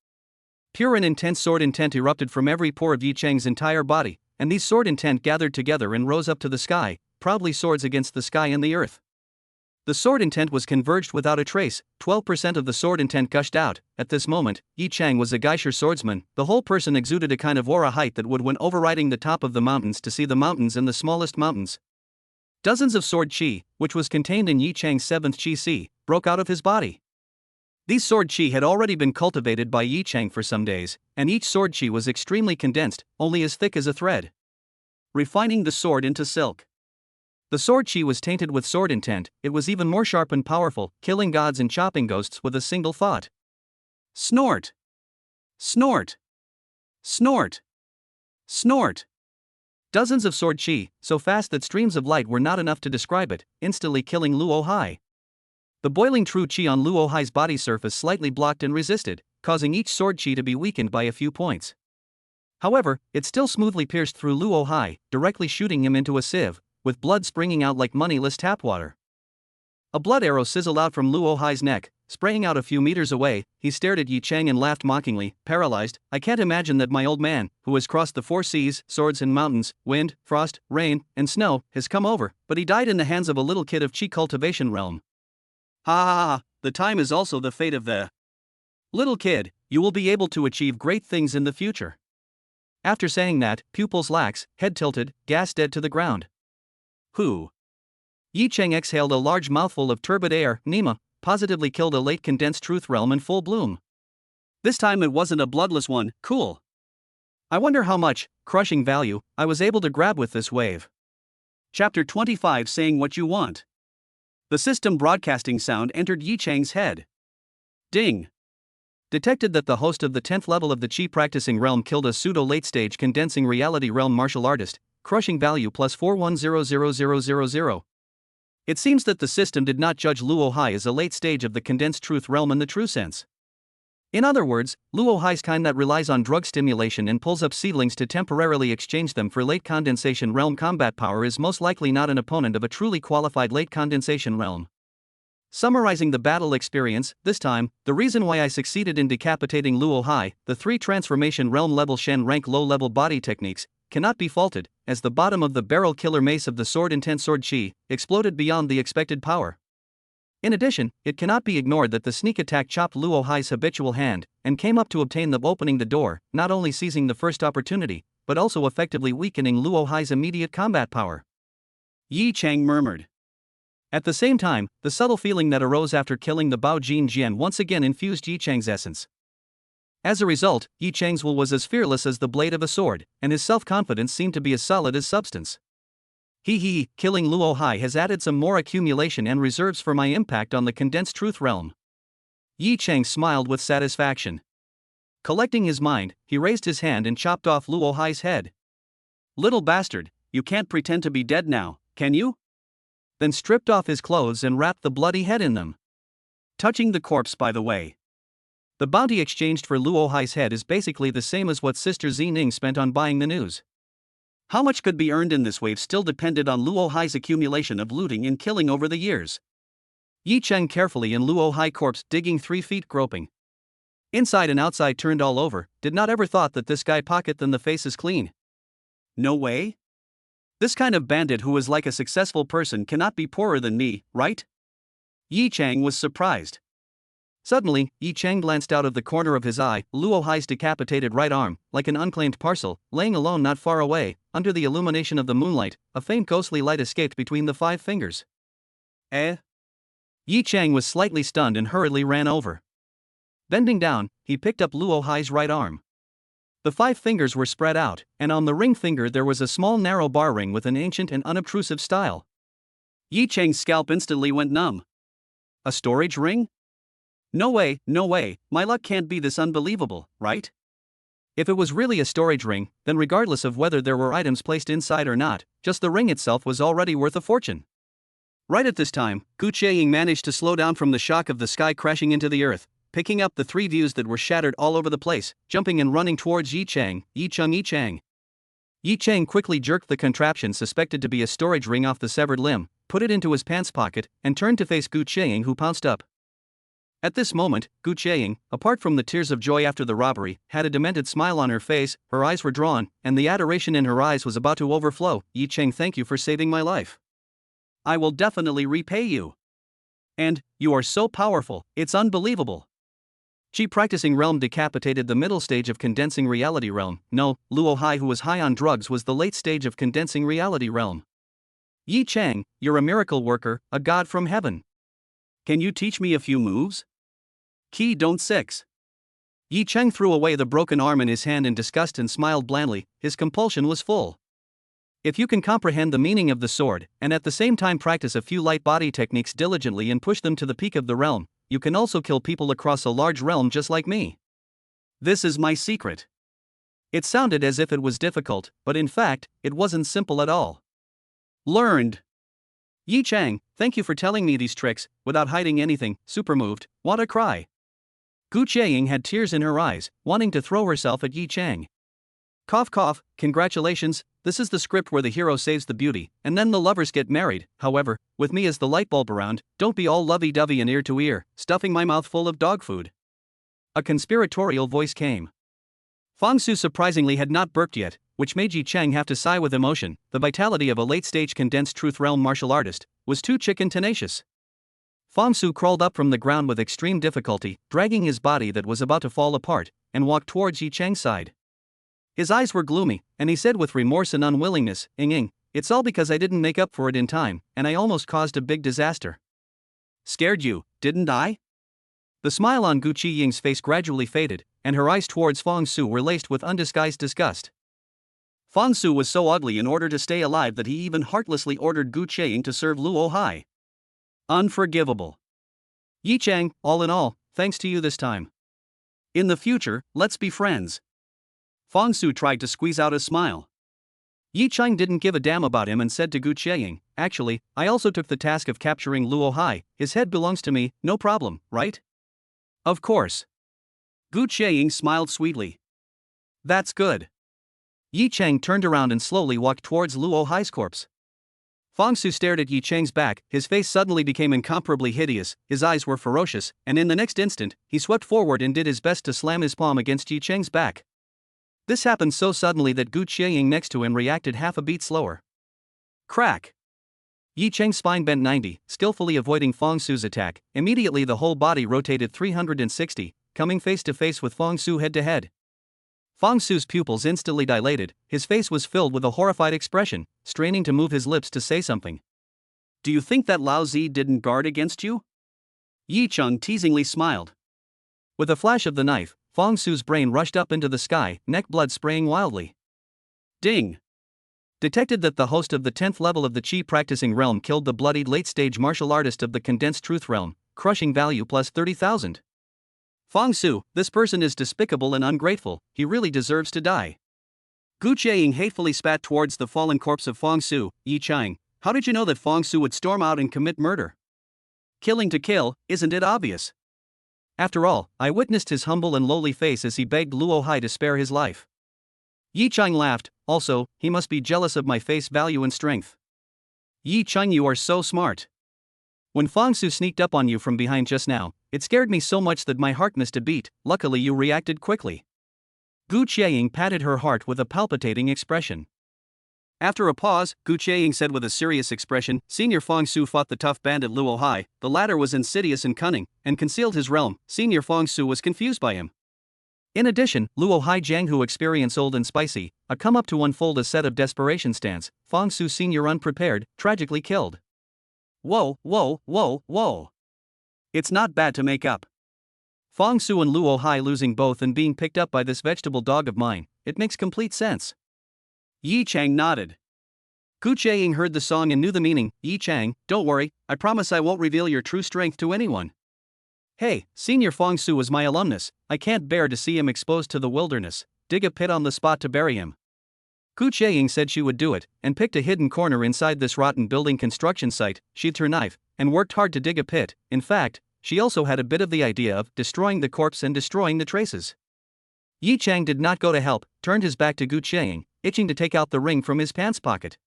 Pure and intense sword intent erupted from every pore of Yi Chang's entire body, and these sword intent gathered together and rose up to the sky, proudly swords against the sky and the earth. The sword intent was converged without a trace, 12% of the sword intent gushed out. At this moment, Yi Chang was a geisha swordsman, the whole person exuded a kind of aura height that would win overriding the top of the mountains to see the mountains and the smallest mountains. Dozens of sword chi, which was contained in Yi Chang's 7th chi si, broke out of his body. These sword chi had already been cultivated by Yi Chang for some days, and each sword chi was extremely condensed, only as thick as a thread. Refining the sword into silk. The sword chi was tainted with sword intent, it was even more sharp and powerful, killing gods and chopping ghosts with a single thought. Snort! Snort! Snort! Snort! Dozens of sword chi, so fast that streams of light were not enough to describe it, instantly killing Luo Hai. The boiling true chi on Luo Hai's body surface slightly blocked and resisted, causing each sword chi to be weakened by a few points. However, it still smoothly pierced through Luo Hai, directly shooting him into a sieve, with blood springing out like moneyless tap water. A blood arrow sizzled out from Luo Hai's neck, spraying out a few meters away. He stared at Yi Chang and laughed mockingly, paralyzed. I can't imagine that my old man, who has crossed the 4 seas, swords and mountains, wind, frost, rain, and snow, has come over, but he died in the hands of a little kid of chi cultivation realm. Ha ha ha, the time is also the fate of the little kid. You will be able to achieve great things in the future. After saying that, pupils lax, head tilted, gas dead to the ground. Who? Yi Cheng exhaled a large mouthful of turbid air. Nima positively killed a late condensed truth realm in full bloom. This time it wasn't a bloodless one. Cool. I wonder how much crushing value I was able to grab with this wave. Chapter 25, saying what you want. The system broadcasting sound entered Yi Cheng's head. Ding. Detected that the host of the 10th level of the Chi practicing realm killed a pseudo late-stage condensing reality realm martial artist, crushing value plus 41000000. It seems that the system did not judge Luo Hai as a late stage of the condensed truth realm in the true sense. In other words, Luo Hai's kind that relies on drug stimulation and pulls up seedlings to temporarily exchange them for late condensation realm combat power is most likely not an opponent of a truly qualified late condensation realm. Summarizing the battle experience, this time, the reason why I succeeded in decapitating Luo Hai, the 3 transformation realm level Shen rank low level body techniques, cannot be faulted, as the bottom of the barrel killer mace of the sword intense sword chi exploded beyond the expected power. In addition, it cannot be ignored that the sneak attack chopped Luo Hai's habitual hand, and came up to obtain the opening the door, not only seizing the first opportunity, but also effectively weakening Luo Hai's immediate combat power. Yi Cheng murmured. At the same time, the subtle feeling that arose after killing the Bao Jin Jian once again infused Yi Cheng's essence. As a result, Yi Cheng's will was as fearless as the blade of a sword, and his self-confidence seemed to be as solid as substance. Killing Luo Hai has added some more accumulation and reserves for my impact on the condensed truth realm. Yi Cheng smiled with satisfaction. Collecting his mind, he raised his hand and chopped off Luo Hai's head. Little bastard, you can't pretend to be dead now, can you? Then stripped off his clothes and wrapped the bloody head in them. Touching the corpse, by the way. The bounty exchanged for Luo Hai's head is basically the same as what Sister Xining spent on buying the news. How much could be earned in this wave still depended on Luo Hai's accumulation of looting and killing over the years. Yi Cheng carefully in Luo Hai corpse digging 3 feet groping. Inside and outside turned all over, did not ever thought that this guy pocket than the face is clean. No way? This kind of bandit who is like a successful person cannot be poorer than me, right? Yi Cheng was surprised. Suddenly, Yi Cheng glanced out of the corner of his eye, Luo Hai's decapitated right arm, like an unclaimed parcel, laying alone not far away, under the illumination of the moonlight, a faint ghostly light escaped between the 5 fingers. Eh? Yi Cheng was slightly stunned and hurriedly ran over. Bending down, he picked up Luo Hai's right arm. The 5 fingers were spread out, and on the ring finger there was a small narrow bar ring with an ancient and unobtrusive style. Yi Cheng's scalp instantly went numb. A storage ring? No way, my luck can't be this unbelievable, right? If it was really a storage ring, then regardless of whether there were items placed inside or not, just the ring itself was already worth a fortune. Right at this time, Gu Qieying managed to slow down from the shock of the sky crashing into the earth, picking up the 3 views that were shattered all over the place, jumping and running towards Yi Cheng. Yi Cheng. Yi Cheng quickly jerked the contraption suspected to be a storage ring off the severed limb, put it into his pants pocket, and turned to face Gu Qieying, who pounced up. At this moment, Gu Qieying, apart from the tears of joy after the robbery, had a demented smile on her face, her eyes were drawn, and the adoration in her eyes was about to overflow. Yi Cheng, thank you for saving my life. I will definitely repay you. And, you are so powerful, it's unbelievable. Chi practicing realm decapitated the middle stage of condensing reality realm. No, Luo Hai who was high on drugs was the late stage of condensing reality realm. Yi Cheng, you're a miracle worker, a god from heaven. Can you teach me a few moves? Key don't 6. Yi Cheng threw away the broken arm in his hand in disgust and smiled blandly, his compulsion was full. If you can comprehend the meaning of the sword, and at the same time practice a few light body techniques diligently and push them to the peak of the realm, you can also kill people across a large realm just like me. This is my secret. It sounded as if it was difficult, but in fact, it wasn't simple at all. Learned. Yi Cheng, thank you for telling me these tricks, without hiding anything, super moved, want to cry. Gu Qieying had tears in her eyes, wanting to throw herself at Yi Cheng. Cough cough, congratulations, this is the script where the hero saves the beauty, and then the lovers get married. However, with me as the light bulb around, don't be all lovey-dovey and ear to ear, stuffing my mouth full of dog food. A conspiratorial voice came. Fang Su surprisingly had not burped yet, which made Yi Cheng have to sigh with emotion. The vitality of a late-stage condensed truth realm martial artist was too chicken tenacious. Fang Su crawled up from the ground with extreme difficulty, dragging his body that was about to fall apart, and walked towards Yi Cheng's side. His eyes were gloomy, and he said with remorse and unwillingness, it's all because I didn't make up for it in time, and I almost caused a big disaster. Scared you, didn't I? The smile on Gu Qiying's face gradually faded, and her eyes towards Fong Su were laced with undisguised disgust. Fong Su was so ugly in order to stay alive that he even heartlessly ordered Gu Qiang to serve Luo Hai. Unforgivable. Yi Chang, all in all, thanks to you this time. In the future, let's be friends. Fong Su tried to squeeze out a smile. Yi Chang didn't give a damn about him and said to Gu Qiang, actually, I also took the task of capturing Luo Hai, his head belongs to me, no problem, right? Of course. Gu Qiang smiled sweetly. That's good. Yi Chang turned around and slowly walked towards Luo Hai's corpse. Fong Su stared at Yi Chang's back, his face suddenly became incomparably hideous, his eyes were ferocious, and in the next instant, he swept forward and did his best to slam his palm against Yi Chang's back. This happened so suddenly that Gu Qiang next to him reacted half a beat slower. Crack! Yi Chang's spine bent 90, skillfully avoiding Fong Su's attack. Immediately the whole body rotated 360, coming face to face with Fong Su head to head. Fong Su's pupils instantly dilated, his face was filled with a horrified expression, straining to move his lips to say something. Do you think that Lao Zi didn't guard against you? Yi Chang teasingly smiled. With a flash of the knife, Fong Su's brain rushed up into the sky, neck blood spraying wildly. Ding! Detected that the host of the 10th level of the Qi practicing realm killed the bloodied late-stage martial artist of the condensed truth realm, crushing value plus 30,000. Fong Su, this person is despicable and ungrateful, he really deserves to die. Gu Qiang hatefully spat towards the fallen corpse of Fong Su. Yi Chang, how did you know that Fong Su would storm out and commit murder? Killing to kill, isn't it obvious? After all, I witnessed his humble and lowly face as he begged Luo Hai to spare his life. Yi Chang laughed, also, he must be jealous of my face value and strength. Yi Chang, you are so smart. When Fong Su sneaked up on you from behind just now, it scared me so much that my heart missed a beat, luckily you reacted quickly. Gu Qiang patted her heart with a palpitating expression. After a pause, Gu Qiang said with a serious expression, Senior Fong Su fought the tough bandit Luo Hai, the latter was insidious and cunning, and concealed his realm. Senior Fong Su was confused by him. In addition, Luo Hai Jiang who experience old and spicy, a come up to unfold a set of desperation stance, Fong Su Senior unprepared, tragically killed. Whoa, whoa, whoa, whoa. It's not bad to make up. Fong Su and Luo Hai losing both and being picked up by this vegetable dog of mine, it makes complete sense. Yi Chang nodded. Gu Qiang heard the song and knew the meaning. Yi Chang, don't worry, I promise I won't reveal your true strength to anyone. Hey, Senior Fong Su was my alumnus, I can't bear to see him exposed to the wilderness, dig a pit on the spot to bury him. Gu Qiang said she would do it, and picked a hidden corner inside this rotten building construction site, sheathed her knife, and worked hard to dig a pit. In fact, she also had a bit of the idea of destroying the corpse and destroying the traces. Yi Chang did not go to help, turned his back to Gu Qiang, itching to take out the ring from his pants pocket.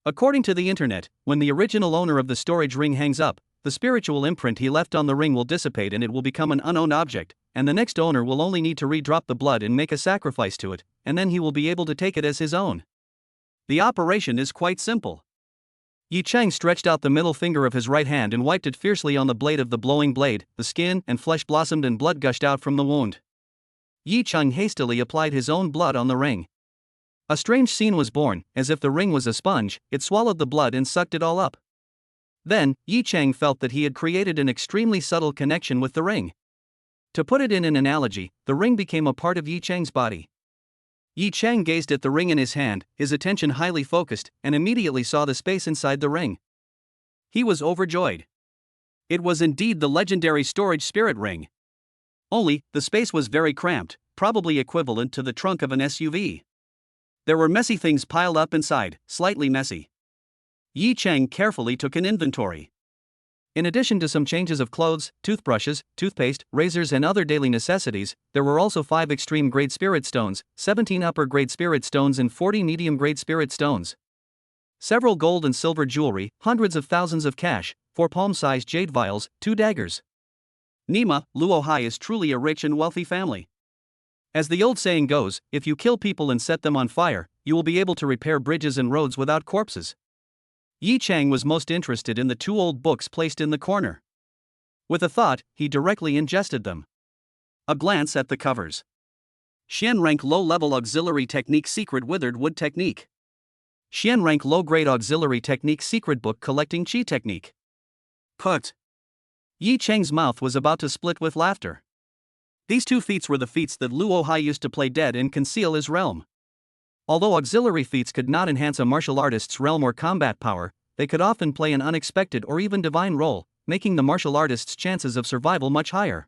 According to the internet, when the original owner of the storage ring hangs up, the spiritual imprint he left on the ring will dissipate and it will become an unowned object, and the next owner will only need to redrop the blood and make a sacrifice to it, and then he will be able to take it as his own. The operation is quite simple. Yi Chang stretched out the middle finger of his right hand and wiped it fiercely on the blade of the blowing blade, the skin and flesh blossomed and blood gushed out from the wound. Yi Chang hastily applied his own blood on the ring. A strange scene was born, as if the ring was a sponge, it swallowed the blood and sucked it all up. Then, Yi Chang felt that he had created an extremely subtle connection with the ring. To put it in an analogy, the ring became a part of Yi Chang's body. Yi Chang gazed at the ring in his hand, his attention highly focused, and immediately saw the space inside the ring. He was overjoyed. It was indeed the legendary storage spirit ring. Only, the space was very cramped, probably equivalent to the trunk of an SUV. There were messy things piled up inside, slightly messy. Yi Chang carefully took an inventory. In addition to some changes of clothes, toothbrushes, toothpaste, razors and other daily necessities, there were also 5 extreme-grade spirit stones, 17 upper-grade spirit stones and 40 medium-grade spirit stones. Several gold and silver jewelry, hundreds of thousands of cash, 4 palm-sized jade vials, 2 daggers. Nima, Luo Hai is truly a rich and wealthy family. As the old saying goes, if you kill people and set them on fire, you will be able to repair bridges and roads without corpses. Yi Chang was most interested in the 2 old books placed in the corner. With a thought, he directly ingested them. A glance at the covers. Xian rank low level auxiliary technique secret withered wood technique. Xian rank low grade auxiliary technique secret book collecting chi technique. Put. Yi Cheng's mouth was about to split with laughter. These two feats were the feats that Luo Hai used to play dead and conceal his realm. Although auxiliary feats could not enhance a martial artist's realm or combat power, they could often play an unexpected or even divine role, making the martial artist's chances of survival much higher.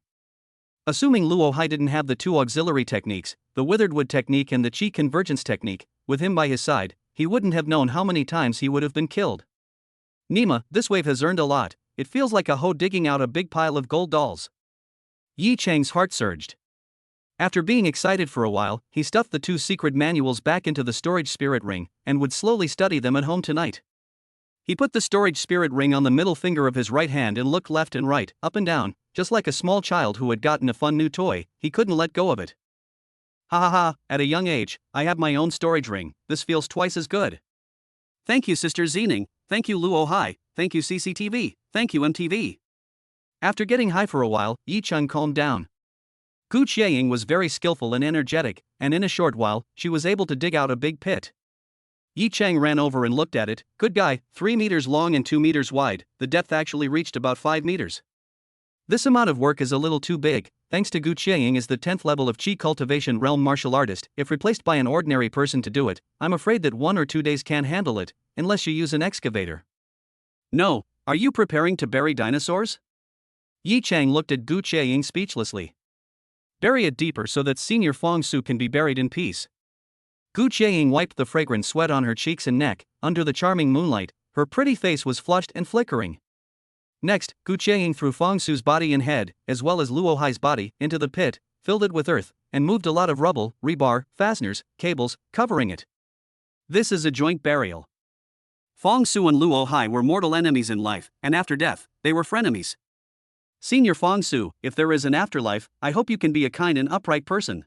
Assuming Luo Hai didn't have the two auxiliary techniques, the withered wood technique and the chi convergence technique, with him by his side, he wouldn't have known how many times he would have been killed. Nima, this wave has earned a lot. It feels like a hoe digging out a big pile of gold dolls. Yi Cheng's heart surged. After being excited for a while, he stuffed the two secret manuals back into the storage spirit ring, and would slowly study them at home tonight. He put the storage spirit ring on the middle finger of his right hand and looked left and right, up and down, just like a small child who had gotten a fun new toy. He couldn't let go of it. Ha ha ha, at a young age, I have my own storage ring. This feels twice as good. Thank you, Sister Zening. Thank you, Luo Hai. Thank you, CCTV. Thank you, MTV. After getting high for a while, Yi Cheng calmed down. Gu Qiaying was very skillful and energetic, and in a short while, she was able to dig out a big pit. Yi Cheng ran over and looked at it. Good guy, 3 meters long and 2 meters wide. The depth actually reached about 5 meters. This amount of work is a little too big. Thanks to Gu Qiaying is the 10th level of Qi cultivation realm martial artist. If replaced by an ordinary person to do it, I'm afraid that 1 or 2 days can't handle it, unless you use an excavator. No, are you preparing to bury dinosaurs? Yi Cheng looked at Gu Qiaying speechlessly. Bury it deeper so that Senior Fong Su can be buried in peace. Gu Qiaying wiped the fragrant sweat on her cheeks and neck. Under the charming moonlight, her pretty face was flushed and flickering. Next, Gu Qiaying threw Fong Su's body and head, as well as Luo Hai's body, into the pit, filled it with earth, and moved a lot of rubble, rebar, fasteners, cables, covering it. This is a joint burial. Fong Su and Luo Hai were mortal enemies in life, and after death, they were frenemies. Senior Fong Su, if there is an afterlife, I hope you can be a kind and upright person.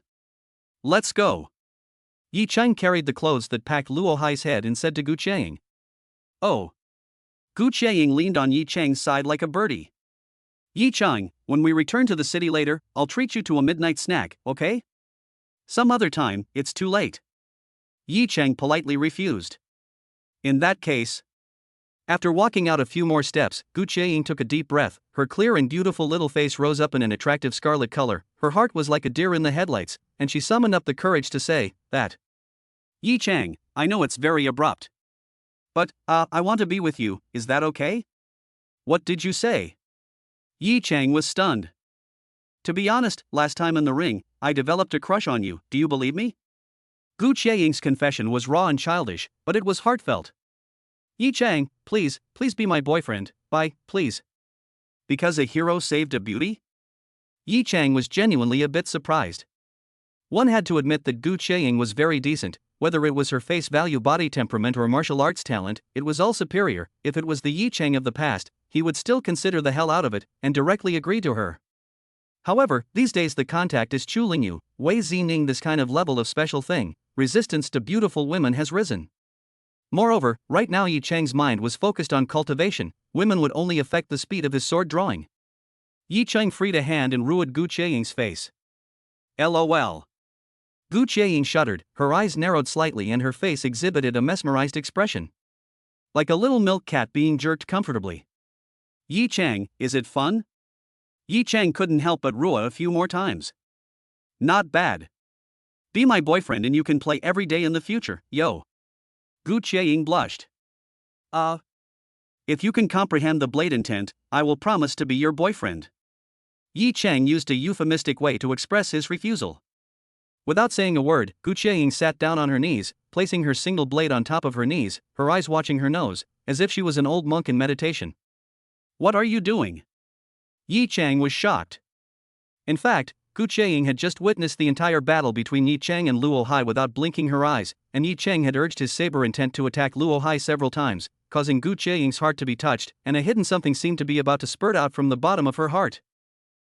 Let's go. Yi Cheng carried the clothes that packed Luo Hai's head and said to Gu Qiaying. Oh. Gu Qiaying leaned on Yi Cheng's side like a birdie. Yi Cheng, when we return to the city later, I'll treat you to a midnight snack, okay? Some other time, it's too late. Yi Cheng politely refused. In that case. After walking out a few more steps, Gu Qiaying took a deep breath. Her clear and beautiful little face rose up in an attractive scarlet color. Her heart was like a deer in the headlights, and she summoned up the courage to say that. Yi Cheng, I know it's very abrupt. But, I want to be with you, is that okay? What did you say? Yi Cheng was stunned. To be honest, last time in the ring, I developed a crush on you, do you believe me? Gu Qiaying's confession was raw and childish, but it was heartfelt. Yi Cheng, please be my boyfriend, please. Because a hero saved a beauty? Yi Cheng was genuinely a bit surprised. One had to admit that Gu Qiaying was very decent. Whether it was her face value, body temperament, or martial arts talent, it was all superior. If it was the Yi Cheng of the past, he would still consider the hell out of it and directly agree to her. However, these days the contact is chuling you, Wei Zining, this kind of level of special thing. Resistance to beautiful women has risen. Moreover, right now Yi Cheng's mind was focused on cultivation. Women would only affect the speed of his sword drawing. Yi Cheng freed a hand and ruined Gu Qiaying's face. LOL. Gu Qiaying shuddered, her eyes narrowed slightly and her face exhibited a mesmerized expression. Like a little milk cat being jerked comfortably. Yi Cheng, is it fun? Yi Cheng couldn't help but rua a few more times. Not bad. Be my boyfriend and you can play every day in the future, yo. Gu Qiaying blushed. If you can comprehend the blade intent, I will promise to be your boyfriend. Yi Cheng used a euphemistic way to express his refusal. Without saying a word, Gu Qiaying sat down on her knees, placing her single blade on top of her knees, her eyes watching her nose, as if she was an old monk in meditation. What are you doing? Yi Cheng was shocked. In fact, Gu Qiaying had just witnessed the entire battle between Yi Cheng and Luo Hai without blinking her eyes, and Yi Cheng had urged his saber intent to attack Luo Hai several times, causing Gu Qiaying's heart to be touched, and a hidden something seemed to be about to spurt out from the bottom of her heart.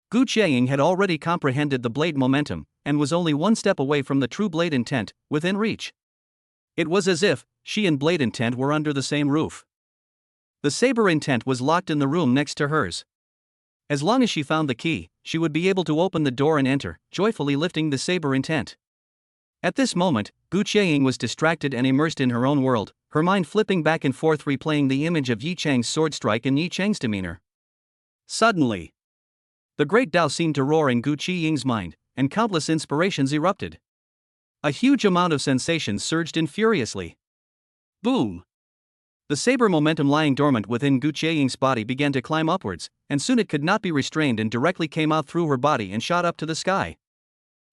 Gu Qiaying had already comprehended the blade momentum, and was only one step away from the true blade intent, within reach. It was as if she and blade intent were under the same roof. The saber intent was locked in the room next to hers. As long as she found the key, she would be able to open the door and enter, joyfully lifting the saber intent. At this moment, Gu Qieying was distracted and immersed in her own world, her mind flipping back and forth replaying the image of Yi Chang's sword strike and Yi Chang's demeanor. Suddenly, the great Tao seemed to roar in Gu Qieying's mind, and countless inspirations erupted. A huge amount of sensations surged in furiously. Boom! The saber momentum lying dormant within Gu Qieying's body began to climb upwards, and soon it could not be restrained and directly came out through her body and shot up to the sky.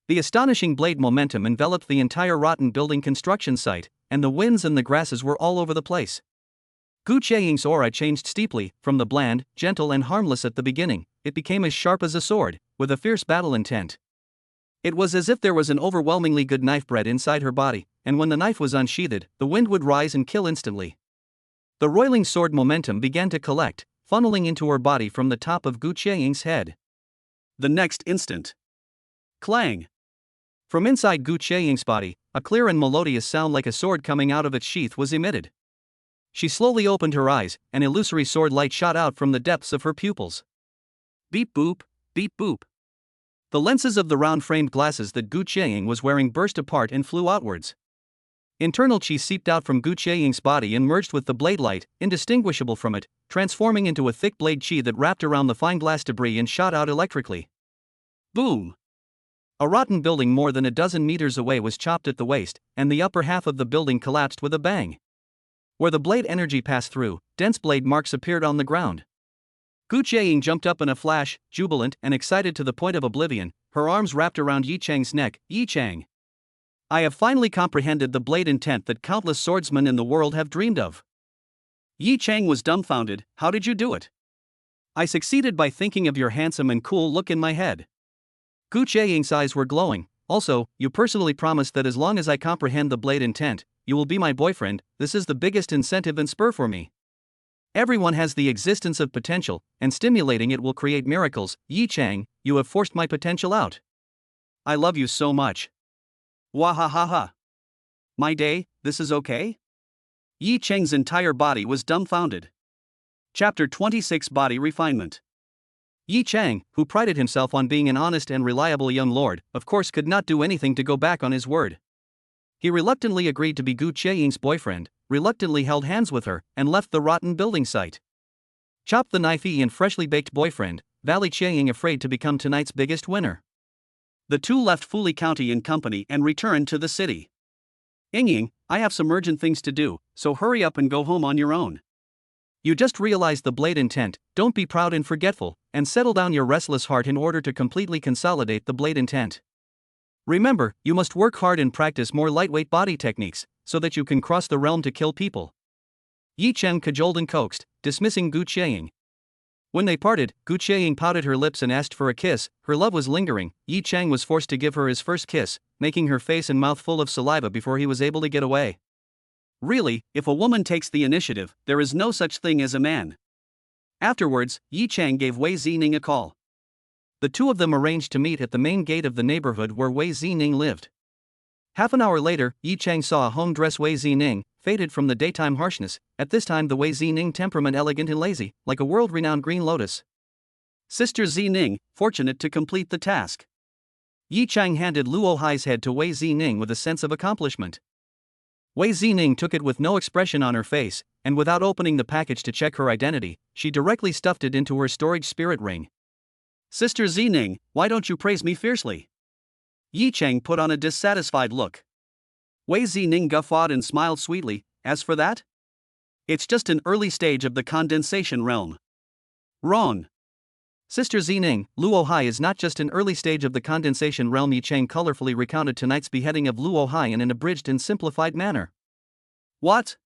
The astonishing blade momentum enveloped the entire rotten building construction site, and the winds and the grasses were all over the place. Gu Qieying's aura changed steeply. From the bland, gentle and harmless at the beginning, it became as sharp as a sword, with a fierce battle intent. It was as if there was an overwhelmingly good knife bred inside her body, and when the knife was unsheathed, the wind would rise and kill instantly. The roiling sword momentum began to collect, funneling into her body from the top of Gu Qieying's head. The next instant, clang! From inside Gu Qieying's body, a clear and melodious sound like a sword coming out of its sheath was emitted. She slowly opened her eyes, an illusory sword light shot out from the depths of her pupils. Beep boop, beep boop. The lenses of the round-framed glasses that Gu Qieying was wearing burst apart and flew outwards. Internal chi seeped out from Gu Qieying's body and merged with the blade light, indistinguishable from it, transforming into a thick blade chi that wrapped around the fine glass debris and shot out electrically. Boom! A rotten building more than a dozen meters away was chopped at the waist, and the upper half of the building collapsed with a bang. Where the blade energy passed through, dense blade marks appeared on the ground. Gu Qieying jumped up in a flash, jubilant and excited to the point of oblivion, her arms wrapped around Yi Chang's neck. Yi Chang, I have finally comprehended the blade intent that countless swordsmen in the world have dreamed of. Yi Chang was dumbfounded. How did you do it? I succeeded by thinking of your handsome and cool look in my head. Gu Qieying's eyes were glowing. Also, you personally promised that as long as I comprehend the blade intent, you will be my boyfriend. This is the biggest incentive and spur for me. Everyone has the existence of potential, and stimulating it will create miracles. Yi Chang, you have forced my potential out. I love you so much. Wahahaha. My day, this is okay? Yi Chang's entire body was dumbfounded. Chapter 26 Body Refinement. Yi Chang, who prided himself on being an honest and reliable young lord, of course could not do anything to go back on his word. He reluctantly agreed to be Gu Qieying's boyfriend, reluctantly held hands with her, and left the rotten building site. Chop the knifey and freshly baked boyfriend, Valley Qieying afraid to become tonight's biggest winner. The two left Fuli County in company and returned to the city. Ying, I have some urgent things to do, so hurry up and go home on your own. You just realized the blade intent, don't be proud and forgetful, and settle down your restless heart in order to completely consolidate the blade intent. Remember, you must work hard and practice more lightweight body techniques, so that you can cross the realm to kill people. Yi Chang cajoled and coaxed, dismissing Gu Qieying. When they parted, Gu Qieying pouted her lips and asked for a kiss. Her love was lingering. Yi Chang was forced to give her his first kiss, making her face and mouth full of saliva before he was able to get away. Really, if a woman takes the initiative, there is no such thing as a man. Afterwards, Yi Chang gave Wei Zining a call. The two of them arranged to meet at the main gate of the neighborhood where Wei Zining lived. Half an hour later, Yi Chang saw a home-dress Wei Zining, faded from the daytime harshness, at this time the Wei Zining temperament elegant and lazy, like a world-renowned green lotus. Sister Zining, fortunate to complete the task. Yi Chang handed Luo Hai's head to Wei Zining with a sense of accomplishment. Wei Zining took it with no expression on her face, and without opening the package to check her identity, she directly stuffed it into her storage spirit ring. Sister Zining, why don't you praise me fiercely? Yi Chang put on a dissatisfied look. Wei Zining guffawed and smiled sweetly. As for that? It's just an early stage of the condensation realm. Wrong. Sister Zining, Luo Hai is not just an early stage of the condensation realm. Yi Chang colorfully recounted tonight's beheading of Luo Hai in an abridged and simplified manner. What?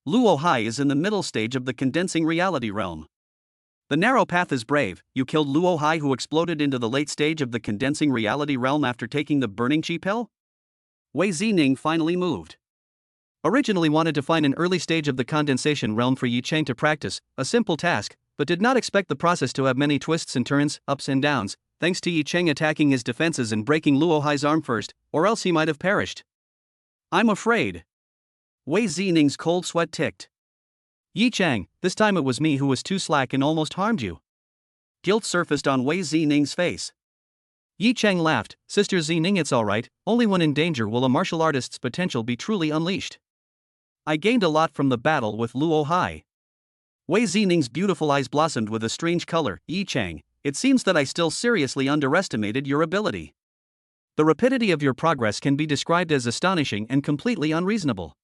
Luo Hai is in the middle stage of the condensing reality realm. The narrow path is brave. You killed Luo Hai, who exploded into the late stage of the condensing reality realm after taking the burning chi pill? Wei Zining finally moved. Originally wanted to find an early stage of the condensation realm for Yi Chang to practice, a simple task, but did not expect the process to have many twists and turns, ups and downs, thanks to Yi Chang attacking his defenses and breaking Luo Hai's arm first, or else he might have perished. I'm afraid. Wei Zining's cold sweat ticked. Yi Chang, this time it was me who was too slack and almost harmed you. Guilt surfaced on Wei Zining's face. Yi Cheng laughed. Sister Zining, it's alright, only when in danger will a martial artist's potential be truly unleashed. I gained a lot from the battle with Luo Hai. Wei Zining's beautiful eyes blossomed with a strange color. Yi Cheng, it seems that I still seriously underestimated your ability. The rapidity of your progress can be described as astonishing and completely unreasonable.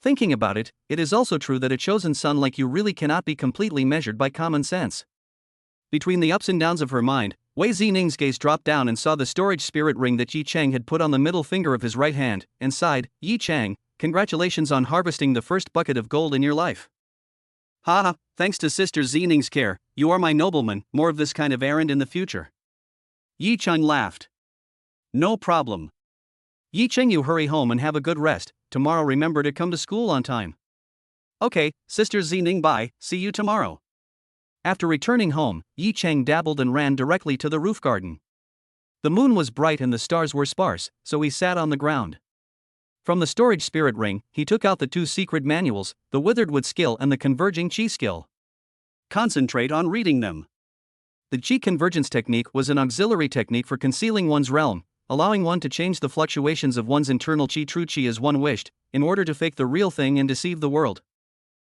Thinking about it, it is also true that a chosen son like you really cannot be completely measured by common sense. Between the ups and downs of her mind, Wei Zining's gaze dropped down and saw the storage spirit ring that Yi Cheng had put on the middle finger of his right hand, and sighed. Yi Cheng, congratulations on harvesting the first bucket of gold in your life. Haha, thanks to Sister Zining's care, you are my nobleman. More of this kind of errand in the future. Yi Cheng laughed. No problem. Yi Cheng, you hurry home and have a good rest. Tomorrow remember to come to school on time. Okay, Sister Zining, bye, see you tomorrow. After returning home, Yi Cheng dabbled and ran directly to the roof garden. The moon was bright and the stars were sparse, so he sat on the ground. From the storage spirit ring, he took out the two secret manuals, the Withered Wood skill and the Converging Chi skill. Concentrate on reading them. The Chi convergence technique was an auxiliary technique for concealing one's realm, allowing one to change the fluctuations of one's internal Chi, true Chi, as one wished, in order to fake the real thing and deceive the world.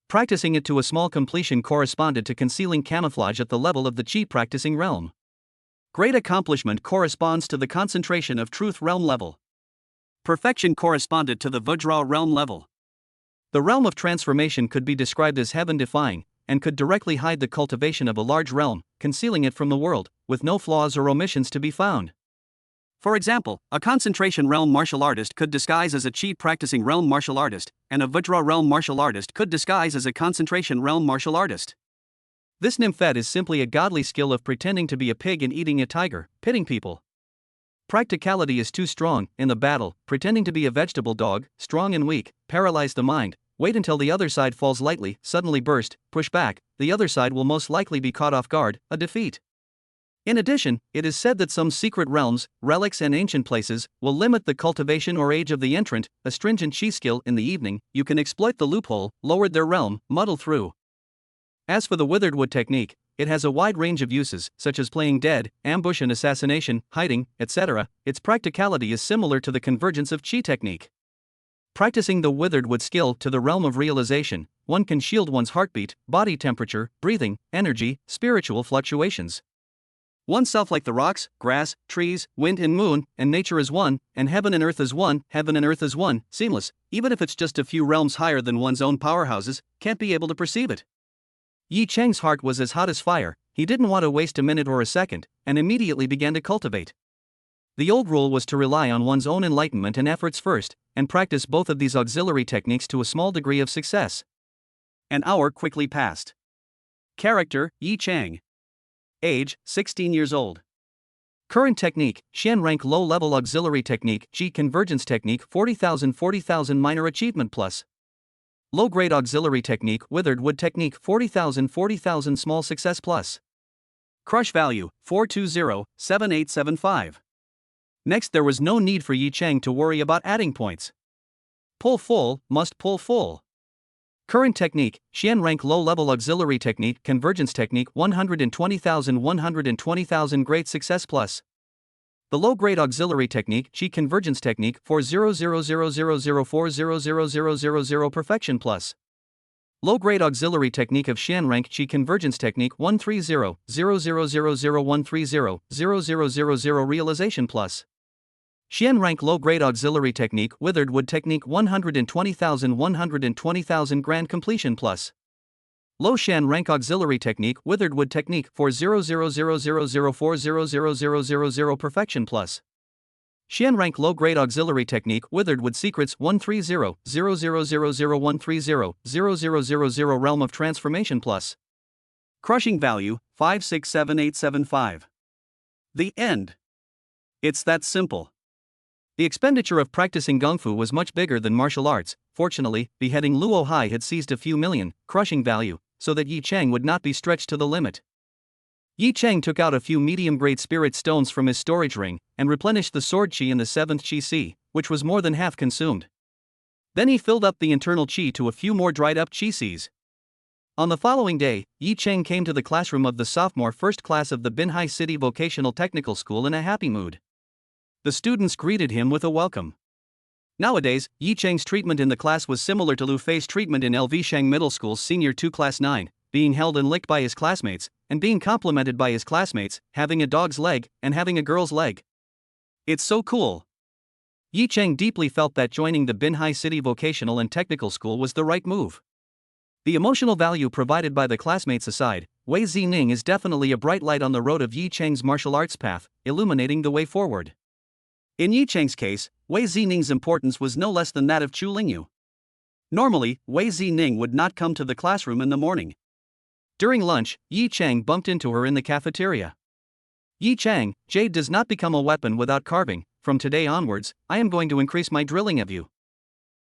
Practicing it to a small completion corresponded to concealing camouflage at the level of the Chi practicing realm. Great accomplishment corresponds to the concentration of truth realm level. Perfection corresponded to the Vajra realm level. The realm of transformation could be described as heaven-defying, and could directly hide the cultivation of a large realm, concealing it from the world, with no flaws or omissions to be found. For example, a concentration realm martial artist could disguise as a Chi practicing realm martial artist, and a Vajra realm martial artist could disguise as a concentration realm martial artist. This nymphet is simply a godly skill of pretending to be a pig and eating a tiger, pitting people. Practicality is too strong. In the battle, pretending to be a vegetable dog, strong and weak, paralyze the mind, wait until the other side falls lightly, suddenly burst, push back, the other side will most likely be caught off guard, a defeat. In addition, it is said that some secret realms, relics and ancient places, will limit the cultivation or age of the entrant. A stringent Chi skill in the evening, you can exploit the loophole, lowered their realm, muddle through. As for the Withered Wood technique, it has a wide range of uses, such as playing dead, ambush and assassination, hiding, etc. Its practicality is similar to the convergence of Chi technique. Practicing the Withered Wood skill to the realm of realization, one can shield one's heartbeat, body temperature, breathing, energy, spiritual fluctuations. Oneself like the rocks, grass, trees, wind and moon, and nature is one, and heaven and earth is one, heaven and earth is one, seamless, even if it's just a few realms higher than one's own powerhouses, can't be able to perceive it. Yi Cheng's heart was as hot as fire, he didn't want to waste a minute or a second, and immediately began to cultivate. The old rule was to rely on one's own enlightenment and efforts first, and practice both of these auxiliary techniques to a small degree of success. An hour quickly passed. Character, Yi Cheng. Age, 16 years old. Current technique, Xian rank low-level auxiliary technique, Chi convergence technique, 40,000 minor achievement plus. Low-grade auxiliary technique, Withered Wood technique, 40,000 small success plus. Crush value, 420-7875. Next, there was no need for Yi Cheng to worry about adding points. Pull full, must pull full. Current technique, Xian rank low-level auxiliary technique, convergence technique, 120,000 great success plus. The low-grade auxiliary technique, Chi convergence technique, 400,000 perfection plus. Low-grade auxiliary technique of Xian rank Chi convergence technique, 130,000,130,000 realization plus. Xian rank low-grade auxiliary technique, Withered Wood technique, 120,000 grand completion plus. Low Xian rank auxiliary technique, Withered Wood technique, 400,000 perfection plus. Xian rank low-grade auxiliary technique, Withered Wood secrets, 130,000,130,000 realm of transformation plus. Crushing value, 567875. The end. It's that simple. The expenditure of practicing Kung Fu was much bigger than martial arts. Fortunately, beheading Luo Hai had seized a few million, crushing value, so that Yi Cheng would not be stretched to the limit. Yi Cheng took out a few medium-grade spirit stones from his storage ring, and replenished the sword Chi in the 7th Chi Si, which was more than half consumed. Then he filled up the internal Chi to a few more dried-up Chi Sis. On the following day, Yi Cheng came to the classroom of the sophomore first class of the Binhai City Vocational Technical School in a happy mood. The students greeted him with a welcome. Nowadays, Yi Cheng's treatment in the class was similar to Lu Fei's treatment in LV Shang Middle School's Senior 2 Class 9, being held and licked by his classmates, and being complimented by his classmates, having a dog's leg, and having a girl's leg. It's so cool. Yi Cheng deeply felt that joining the Binhai City Vocational and Technical School was the right move. The emotional value provided by the classmates aside, Wei Zining is definitely a bright light on the road of Yi Cheng's martial arts path, illuminating the way forward. In Yi Cheng's case, Wei Zining's importance was no less than that of Chu Lingyu. Normally, Wei Zining would not come to the classroom in the morning. During lunch, Yi Cheng bumped into her in the cafeteria. Yi Cheng, jade does not become a weapon without carving. From today onwards, I am going to increase my drilling of you.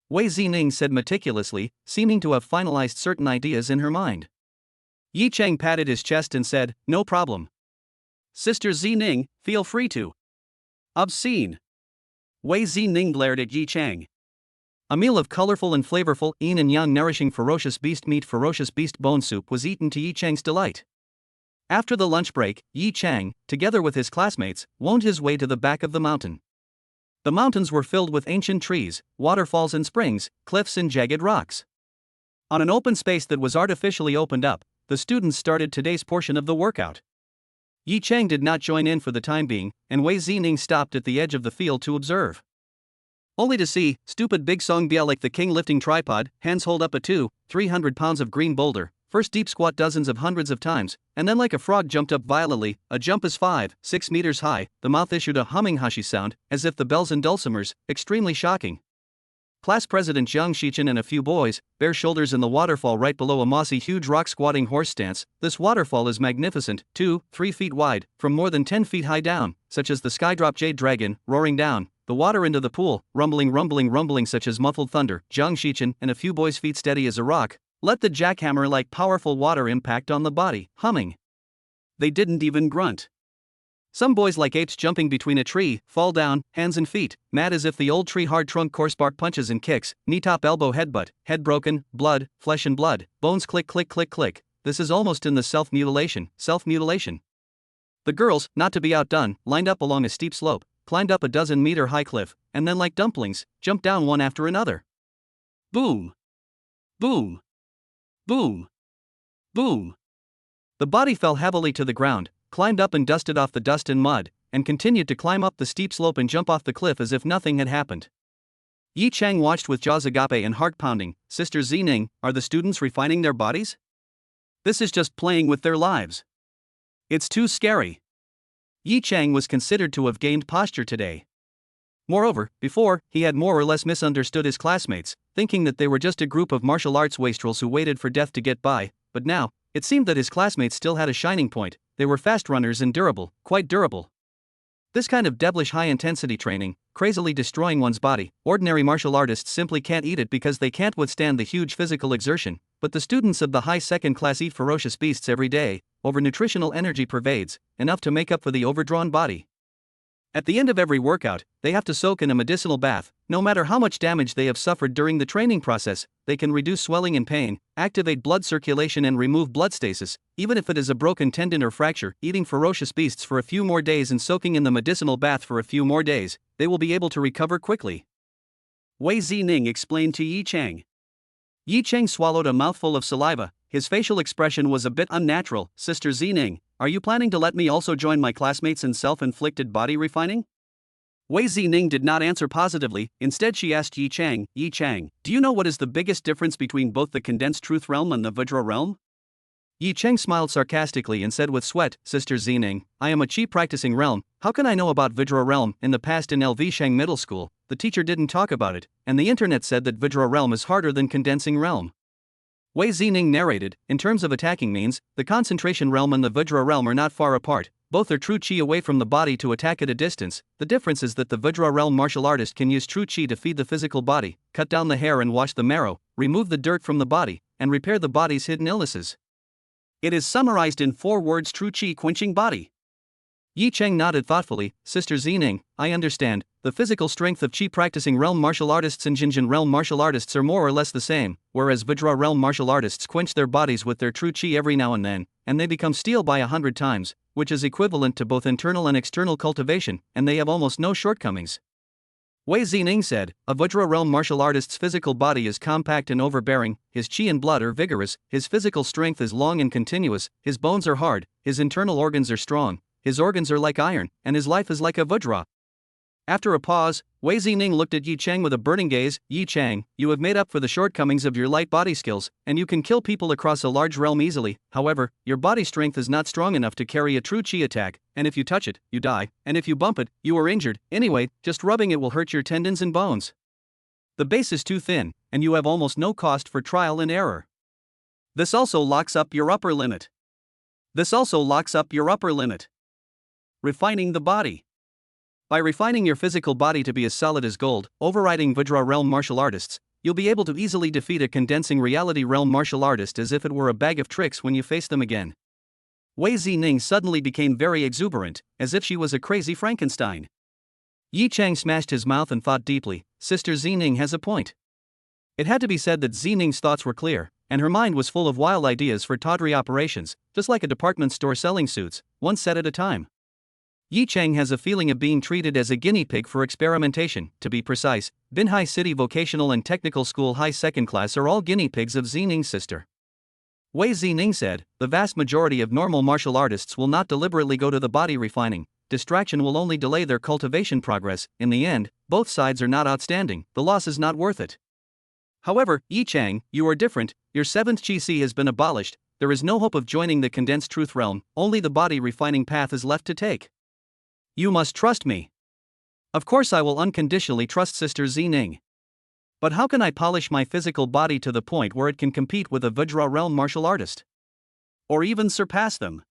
Wei Zining said meticulously, seeming to have finalized certain ideas in her mind. Yi Cheng patted his chest and said, "No problem. Sister Zining, feel free to." Obscene. Wei Zining glared at Yi Cheng. A meal of colorful and flavorful yin and yang nourishing ferocious beast meat ferocious beast bone soup was eaten to Yi Cheng's delight. After the lunch break, Yi Cheng, together with his classmates, wound his way to the back of the mountain. The mountains were filled with ancient trees, waterfalls and springs, cliffs and jagged rocks. On an open space that was artificially opened up, the students started today's portion of the workout. Yi Cheng did not join in for the time being, and Wei Zining stopped at the edge of the field to observe. Only to see, stupid Big Song Bia like the king lifting tripod, hands hold up a 300 pounds of green boulder, first deep squat dozens of hundreds of times, and then like a frog jumped up violently, a jump is 5-6 meters high, the mouth issued a humming hushy sound, as if the bells and dulcimers, extremely shocking. Class President Jiang Shichen and a few boys, bare shoulders in the waterfall right below a mossy huge rock squatting horse stance. This waterfall is magnificent, 2-3 feet wide, from more than 10 feet high down, such as the skydrop jade dragon, roaring down, the water into the pool, rumbling such as muffled thunder. Jiang Shichen and a few boys' feet steady as a rock, let the jackhammer like powerful water impact on the body, humming. They didn't even grunt. Some boys like apes jumping between a tree, fall down, hands and feet, mad as if the old tree hard trunk coarse bark punches and kicks, knee top elbow headbutt, head broken, blood, flesh and blood, bones click click click click. This is almost in the self-mutilation. The girls, not to be outdone, lined up along a steep slope, climbed up a 12-meter high cliff, and then like dumplings, jumped down one after another. Boom. Boom. Boom. Boom. The body fell heavily to the ground, climbed up and dusted off the dust and mud, and continued to climb up the steep slope and jump off the cliff as if nothing had happened. Yi Cheng watched with jaws agape and heart pounding. Sister Zining, are the students refining their bodies? This is just playing with their lives. It's too scary. Yi Cheng was considered to have gained posture today. Moreover, before, he had more or less misunderstood his classmates, thinking that they were just a group of martial arts wastrels who waited for death to get by, but now, it seemed that his classmates still had a shining point. They were fast runners and durable, quite durable. This kind of devilish high-intensity training, crazily destroying one's body, ordinary martial artists simply can't eat it because they can't withstand the huge physical exertion, but the students of the high second class eat ferocious beasts every day. Over-nutritional energy pervades, enough to make up for the overdrawn body. At the end of every workout, they have to soak in a medicinal bath. No matter how much damage they have suffered during the training process, they can reduce swelling and pain, activate blood circulation and remove blood stasis, even if it is a broken tendon or fracture. Eating ferocious beasts for a few more days and soaking in the medicinal bath for a few more days, they will be able to recover quickly. Wei Zining explained to Yi Cheng. Yi Cheng swallowed a mouthful of saliva. His facial expression was a bit unnatural. Sister Zining, are you planning to let me also join my classmates in self-inflicted body refining? Wei Zining did not answer positively. Instead she asked Yi Cheng, do you know what is the biggest difference between both the condensed truth realm and the Vajra realm? Yi Cheng smiled sarcastically and said with sweat, Sister Zining, I am a cheap practicing realm. How can I know about Vajra realm? In the past in LV Shang Middle School, the teacher didn't talk about it, and the internet said that Vajra realm is harder than condensing realm. Wei Zining narrated, in terms of attacking means, the concentration realm and the Vajra realm are not far apart, both are true chi away from the body to attack at a distance. The difference is that the Vajra realm martial artist can use true chi to feed the physical body, cut down the hair and wash the marrow, remove the dirt from the body, and repair the body's hidden illnesses. It is summarized in 4 words: true chi quenching body. Yi Cheng nodded thoughtfully. Sister Zining, I understand. The physical strength of Qi practicing realm martial artists and Jinjin realm martial artists are more or less the same, whereas Vajra realm martial artists quench their bodies with their true Qi every now and then, and they become steel by 100 times, which is equivalent to both internal and external cultivation, and they have almost no shortcomings. Wei Zining said, a Vajra realm martial artist's physical body is compact and overbearing, his Qi and blood are vigorous, his physical strength is long and continuous, his bones are hard, his internal organs are strong, his organs are like iron, and his life is like a Vajra. After a pause, Wei Zining looked at Yi Cheng with a burning gaze. Yi Cheng, you have made up for the shortcomings of your light body skills, and you can kill people across a large realm easily. However, your body strength is not strong enough to carry a true Qi attack, and if you touch it, you die, and if you bump it, you are injured. Anyway, just rubbing it will hurt your tendons and bones. The base is too thin, and you have almost no cost for trial and error. This also locks up your upper limit. Refining the body. By refining your physical body to be as solid as gold, overriding Vajra realm martial artists, you'll be able to easily defeat a condensing reality realm martial artist as if it were a bag of tricks when you face them again. Wei Zining suddenly became very exuberant, as if she was a crazy Frankenstein. Yi Cheng smashed his mouth and thought deeply. Sister Zining has a point. It had to be said that Zining's thoughts were clear, and her mind was full of wild ideas for tawdry operations, just like a department store selling suits, one set at a time. Yi Cheng has a feeling of being treated as a guinea pig for experimentation. To be precise, Binhai City Vocational and Technical School High Second Class are all guinea pigs of Zining's sister. Wei Zining said, the vast majority of normal martial artists will not deliberately go to the body refining. Distraction will only delay their cultivation progress. In the end, both sides are not outstanding. The loss is not worth it. However, Yi Cheng, you are different. Your 7th Qi Si has been abolished. There is no hope of joining the condensed truth realm. Only the body refining path is left to take. You must trust me. Of course I will unconditionally trust Sister Zining. But how can I polish my physical body to the point where it can compete with a Vajra realm martial artist? Or even surpass them?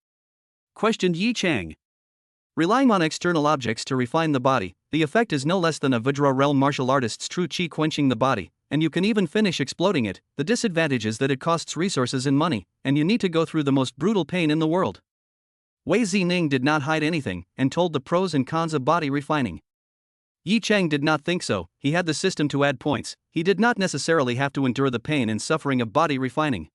Questioned Yi Cheng. Relying on external objects to refine the body, the effect is no less than a Vajra realm martial artist's true Qi quenching the body, and you can even finish exploding it. The disadvantage is that it costs resources and money, and you need to go through the most brutal pain in the world. Wei Zining did not hide anything, and told the pros and cons of body refining. Yi Cheng did not think so. He had the system to add points. He did not necessarily have to endure the pain and suffering of body refining.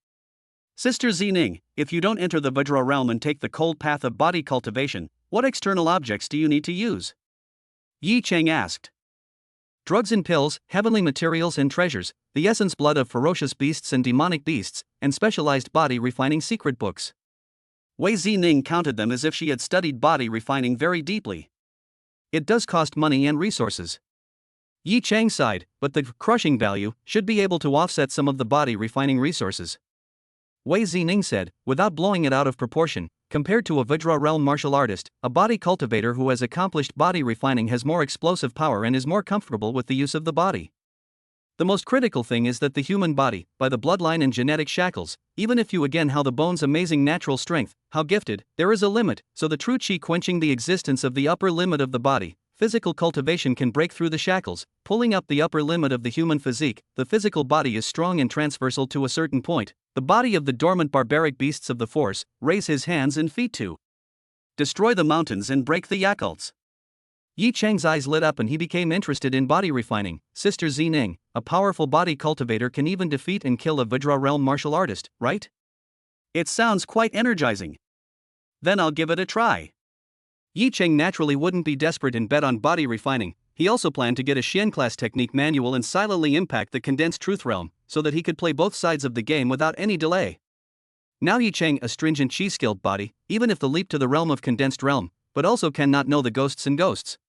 Sister Zining, if you don't enter the Vajra realm and take the cold path of body cultivation, what external objects do you need to use? Yi Cheng asked. Drugs and pills, heavenly materials and treasures, the essence blood of ferocious beasts and demonic beasts, and specialized body refining secret books. Wei Zining counted them as if she had studied body refining very deeply. It does cost money and resources. Yi Cheng sighed, but the crushing value should be able to offset some of the body refining resources. Wei Zining said, without blowing it out of proportion, compared to a Vajra realm martial artist, a body cultivator who has accomplished body refining has more explosive power and is more comfortable with the use of the body. The most critical thing is that the human body, by the bloodline and genetic shackles, even if you again how the bone's amazing natural strength, how gifted, there is a limit, so the true Qi quenching the existence of the upper limit of the body, physical cultivation can break through the shackles, pulling up the upper limit of the human physique. The physical body is strong and transversal to a certain point. The body of the dormant barbaric beasts of the force, raise his hands and feet to destroy the mountains and break the yakults. Yi Cheng's eyes lit up and he became interested in body refining. Sister Zining, a powerful body cultivator can even defeat and kill a Vajra realm martial artist, right? It sounds quite energizing. Then I'll give it a try. Yi Cheng naturally wouldn't be desperate and bet on body refining. He also planned to get a Xian class technique manual and silently impact the condensed truth realm, so that he could play both sides of the game without any delay. Now Yi Cheng, a stringent Qi-skilled body, even if the leap to the realm of condensed realm, but also cannot know the ghosts and ghosts.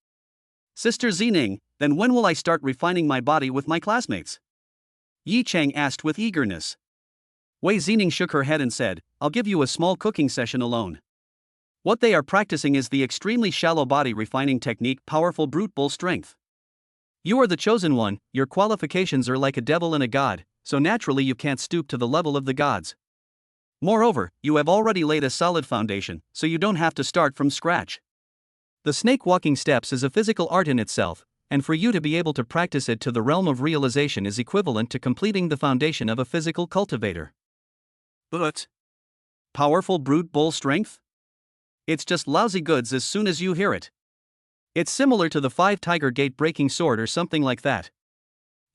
Sister Zining, then when will I start refining my body with my classmates? Yi Cheng asked with eagerness. Wei Zining shook her head and said, I'll give you a small cooking session alone. What they are practicing is the extremely shallow body refining technique, powerful brute bull strength. You are the chosen one, your qualifications are like a devil and a god, so naturally you can't stoop to the level of the gods. Moreover, you have already laid a solid foundation, so you don't have to start from scratch. The snake walking steps is a physical art in itself, and for you to be able to practice it to the realm of realization is equivalent to completing the foundation of a physical cultivator. But powerful brute bull strength? It's just lousy goods as soon as you hear it. It's similar to the 5 Tiger Gate breaking sword or something like that.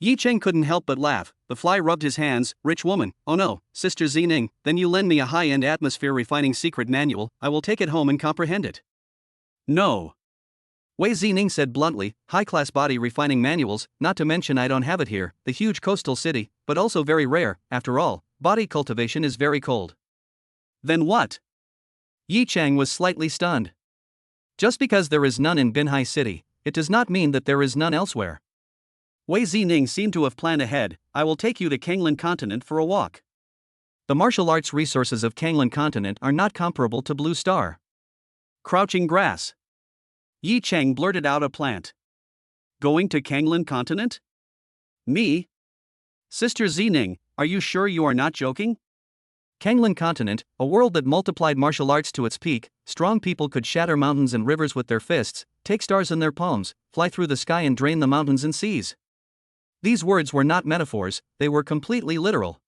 Yi Cheng couldn't help but laugh. The fly rubbed his hands. Rich woman, oh no, Sister Zining, then you lend me a high-end atmosphere refining secret manual, I will take it home and comprehend it. No. Wei Zining said bluntly, high-class body refining manuals, not to mention I don't have it here, the huge coastal city, but also very rare, after all, body cultivation is very cold. Then what? Yi Cheng was slightly stunned. Just because there is none in Binhai City, it does not mean that there is none elsewhere. Wei Zining seemed to have planned ahead. I will take you to Kanglan Continent for a walk. The martial arts resources of Kanglan Continent are not comparable to Blue Star. Crouching grass. Yi Cheng blurted out a plant. Going to Kanglan Continent? Me? Sister Zining, are you sure you are not joking? Kanglan Continent, a world that multiplied martial arts to its peak, strong people could shatter mountains and rivers with their fists, take stars in their palms, fly through the sky and drain the mountains and seas. These words were not metaphors, they were completely literal.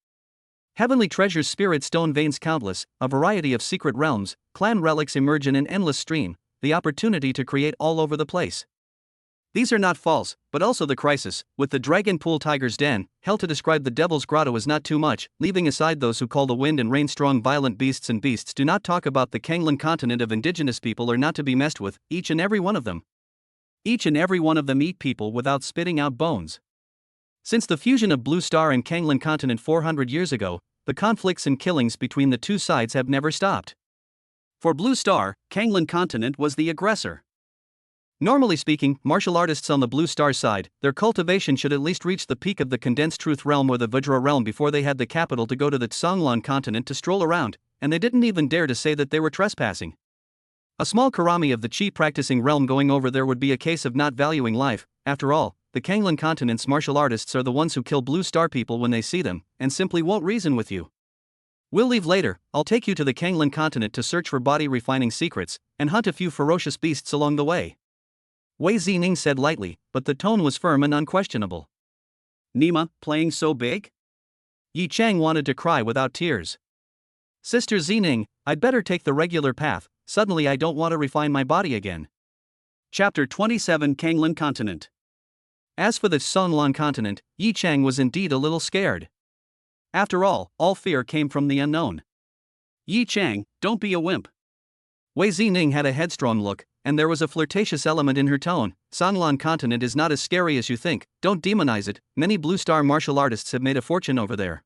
Heavenly treasures, spirit stone veins countless, a variety of secret realms, clan relics emerge in an endless stream, the opportunity to create all over the place. These are not false, but also the crisis, with the Dragon Pool Tiger's Den, hell to describe the Devil's Grotto is not too much, leaving aside those who call the wind and rain strong violent beasts, and beasts do not talk about the Kanglan Continent of indigenous people are not to be messed with, each and every one of them. Each and every one of them eat people without spitting out bones. Since the fusion of Blue Star and Kanglan Continent 400 years ago, the conflicts and killings between the two sides have never stopped. For Blue Star, Kanglan Continent was the aggressor. Normally speaking, martial artists on the Blue Star side, their cultivation should at least reach the peak of the Condensed Truth realm or the Vajra realm before they had the capital to go to the Tsonglan continent to stroll around, and they didn't even dare to say that they were trespassing. A small karami of the Chi practicing realm going over there would be a case of not valuing life. After all, the Kanglan Continent's martial artists are the ones who kill Blue Star people when they see them, and simply won't reason with you. We'll leave later, I'll take you to the Kanglan Continent to search for body refining secrets, and hunt a few ferocious beasts along the way. Wei Zining said lightly, but the tone was firm and unquestionable. Nima, playing so big? Yi Cheng wanted to cry without tears. Sister Zining, I'd better take the regular path, suddenly I don't want to refine my body again. Chapter 27 Kanglan Continent. As for the Tsonglan continent, Yi Cheng was indeed a little scared. After all fear came from the unknown. Yi Cheng, don't be a wimp. Wei Zining had a headstrong look, and there was a flirtatious element in her tone. Tsonglan continent is not as scary as you think, don't demonize it, many Blue Star martial artists have made a fortune over there.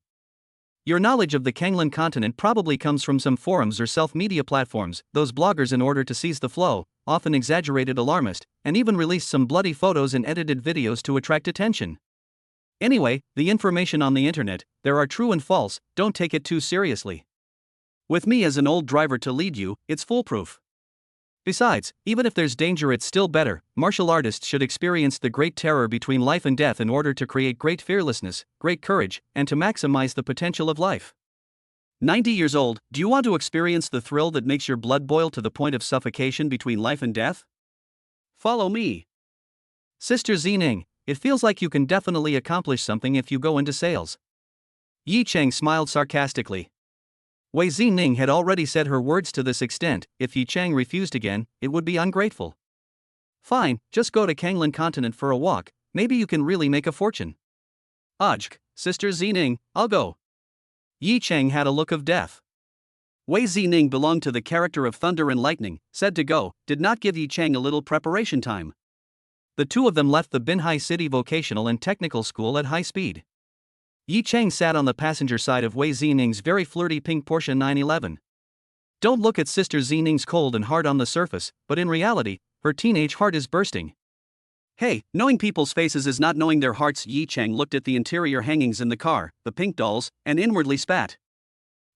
Your knowledge of the Kanglan continent probably comes from some forums or self-media platforms, those bloggers in order to seize the flow, often exaggerated alarmist, and even released some bloody photos and edited videos to attract attention. Anyway, the information on the internet, there are true and false, don't take it too seriously. With me as an old driver to lead you, it's foolproof. Besides, even if there's danger it's still better, martial artists should experience the great terror between life and death in order to create great fearlessness, great courage, and to maximize the potential of life. 90 years old, do you want to experience the thrill that makes your blood boil to the point of suffocation between life and death? Follow me. Sister Zining, it feels like you can definitely accomplish something if you go into sales. Yi Cheng smiled sarcastically. Wei Zining had already said her words to this extent, if Yi Cheng refused again, it would be ungrateful. Fine, just go to Kanglan Continent for a walk, maybe you can really make a fortune. Ujk, Sister Zining, I'll go. Yi Cheng had a look of death. Wei Zining belonged to the character of Thunder and Lightning, said to go, did not give Yi Cheng a little preparation time. The two of them left the Binhai City Vocational and Technical School at high speed. Yi Cheng sat on the passenger side of Wei Zining's very flirty pink Porsche 911. Don't look at Sister Zining's cold and hard on the surface, but in reality, her teenage heart is bursting. Hey, knowing people's faces is not knowing their hearts. Yi Cheng looked at the interior hangings in the car, the pink dolls, and inwardly spat.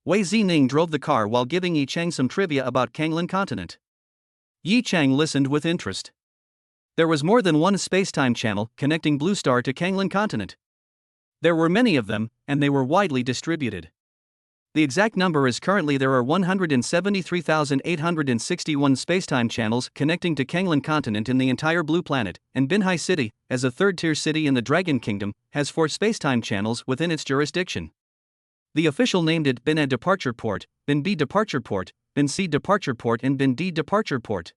Wei Zining drove the car while giving Yi Cheng some trivia about Kanglan Continent. Yi Cheng listened with interest. There was more than one space-time channel connecting Blue Star to Kanglan Continent. There were many of them, and they were widely distributed. The exact number is currently there are 173,861 spacetime channels connecting to Kanglan Continent in the entire Blue Planet, and Binhai City, as a third-tier city in the Dragon Kingdom, has 4 spacetime channels within its jurisdiction. The official named it Bin A Departure Port, Bin B Departure Port, Bin C Departure Port, and Bin D Departure Port.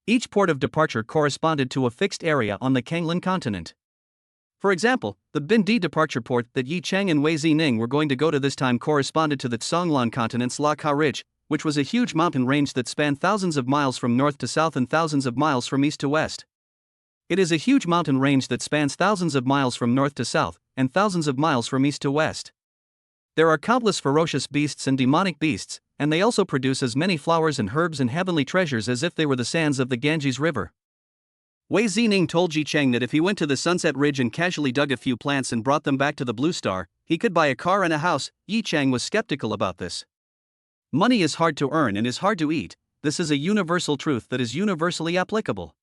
Each port of departure corresponded to a fixed area on the Kanglan continent. For example, the Bin D departure port that Yi Chang and Wei Zining were going to go to this time corresponded to the Tsonglan continent's La Ka Ridge, which was a huge mountain range that spanned thousands of miles from north to south and thousands of miles from east to west. It is a huge mountain range that spans thousands of miles from north to south, and thousands of miles from east to west. There are countless ferocious beasts and demonic beasts, and they also produce as many flowers and herbs and heavenly treasures as if they were the sands of the Ganges River. Wei Zining told Yi Chang that if he went to the Sunset Ridge and casually dug a few plants and brought them back to the Blue Star, he could buy a car and a house. Yi Chang was skeptical about this. Money is hard to earn and is hard to eat. This is a universal truth that is universally applicable.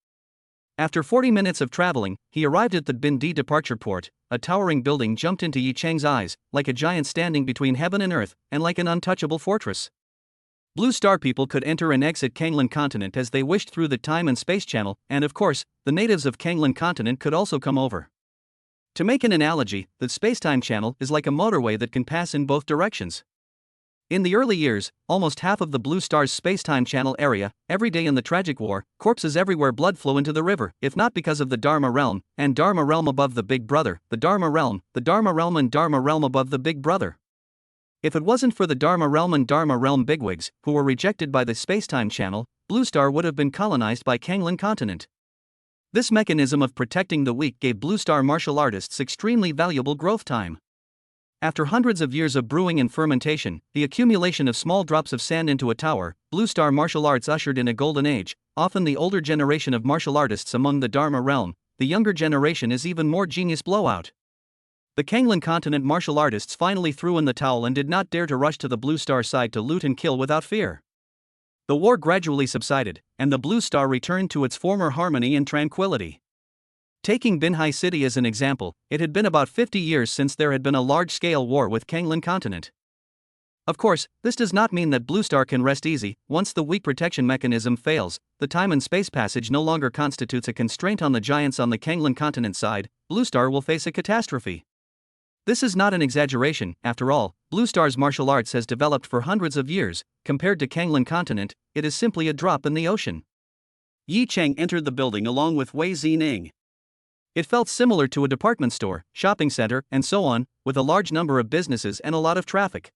After 40 minutes of traveling, he arrived at the Bin D departure port. A towering building jumped into Yi Chang's eyes, like a giant standing between heaven and earth, and like an untouchable fortress. Blue Star people could enter and exit Kanglan continent as they wished through the time and space channel, and of course, the natives of Kanglan continent could also come over. To make an analogy, the space-time channel is like a motorway that can pass in both directions. In the early years, almost half of the Blue Star's space-time channel area, every day in the tragic war, corpses everywhere, blood flow into the river, if not because of the Dharma realm, and Dharma realm above the Big Brother, the Dharma realm and Dharma realm above the Big Brother. If it wasn't for the Dharma realm and Dharma realm bigwigs, who were rejected by the space-time channel, Blue Star would have been colonized by Kanglan continent. This mechanism of protecting the weak gave Blue Star martial artists extremely valuable growth time. After hundreds of years of brewing and fermentation, the accumulation of small drops of sand into a tower, Blue Star martial arts ushered in a golden age. Often the older generation of martial artists among the Dharma realm, the younger generation is even more genius blowout. The Kanglan continent martial artists finally threw in the towel and did not dare to rush to the Blue Star side to loot and kill without fear. The war gradually subsided, and the Blue Star returned to its former harmony and tranquility. Taking Binhai City as an example, it had been about 50 years since there had been a large-scale war with Kanglan continent. Of course, this does not mean that Blue Star can rest easy. Once the weak protection mechanism fails, the time and space passage no longer constitutes a constraint on the giants on the Kanglan continent side. Blue Star will face a catastrophe. This is not an exaggeration. After all, Blue Star's martial arts has developed for hundreds of years. Compared to Kanglan continent, it is simply a drop in the ocean. Yi Chang entered the building along with Wei Zining. It felt similar to a department store, shopping center, and so on, with a large number of businesses and a lot of traffic.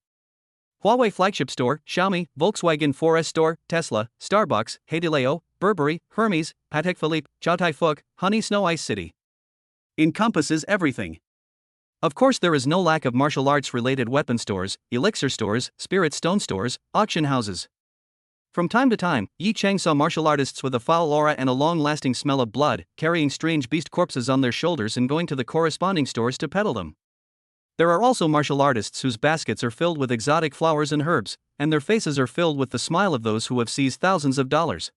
Huawei flagship store, Xiaomi, Volkswagen 4S store, Tesla, Starbucks, Heideleo, Burberry, Hermes, Patek Philippe, Chow Tai Fook, Honey Snow Ice City. Encompasses everything. Of course, there is no lack of martial arts related weapon stores, elixir stores, spirit stone stores, auction houses. From time to time, Yi Chang saw martial artists with a foul aura and a long-lasting smell of blood, carrying strange beast corpses on their shoulders and going to the corresponding stores to peddle them. There are also martial artists whose baskets are filled with exotic flowers and herbs, and their faces are filled with the smile of those who have seized thousands of dollars.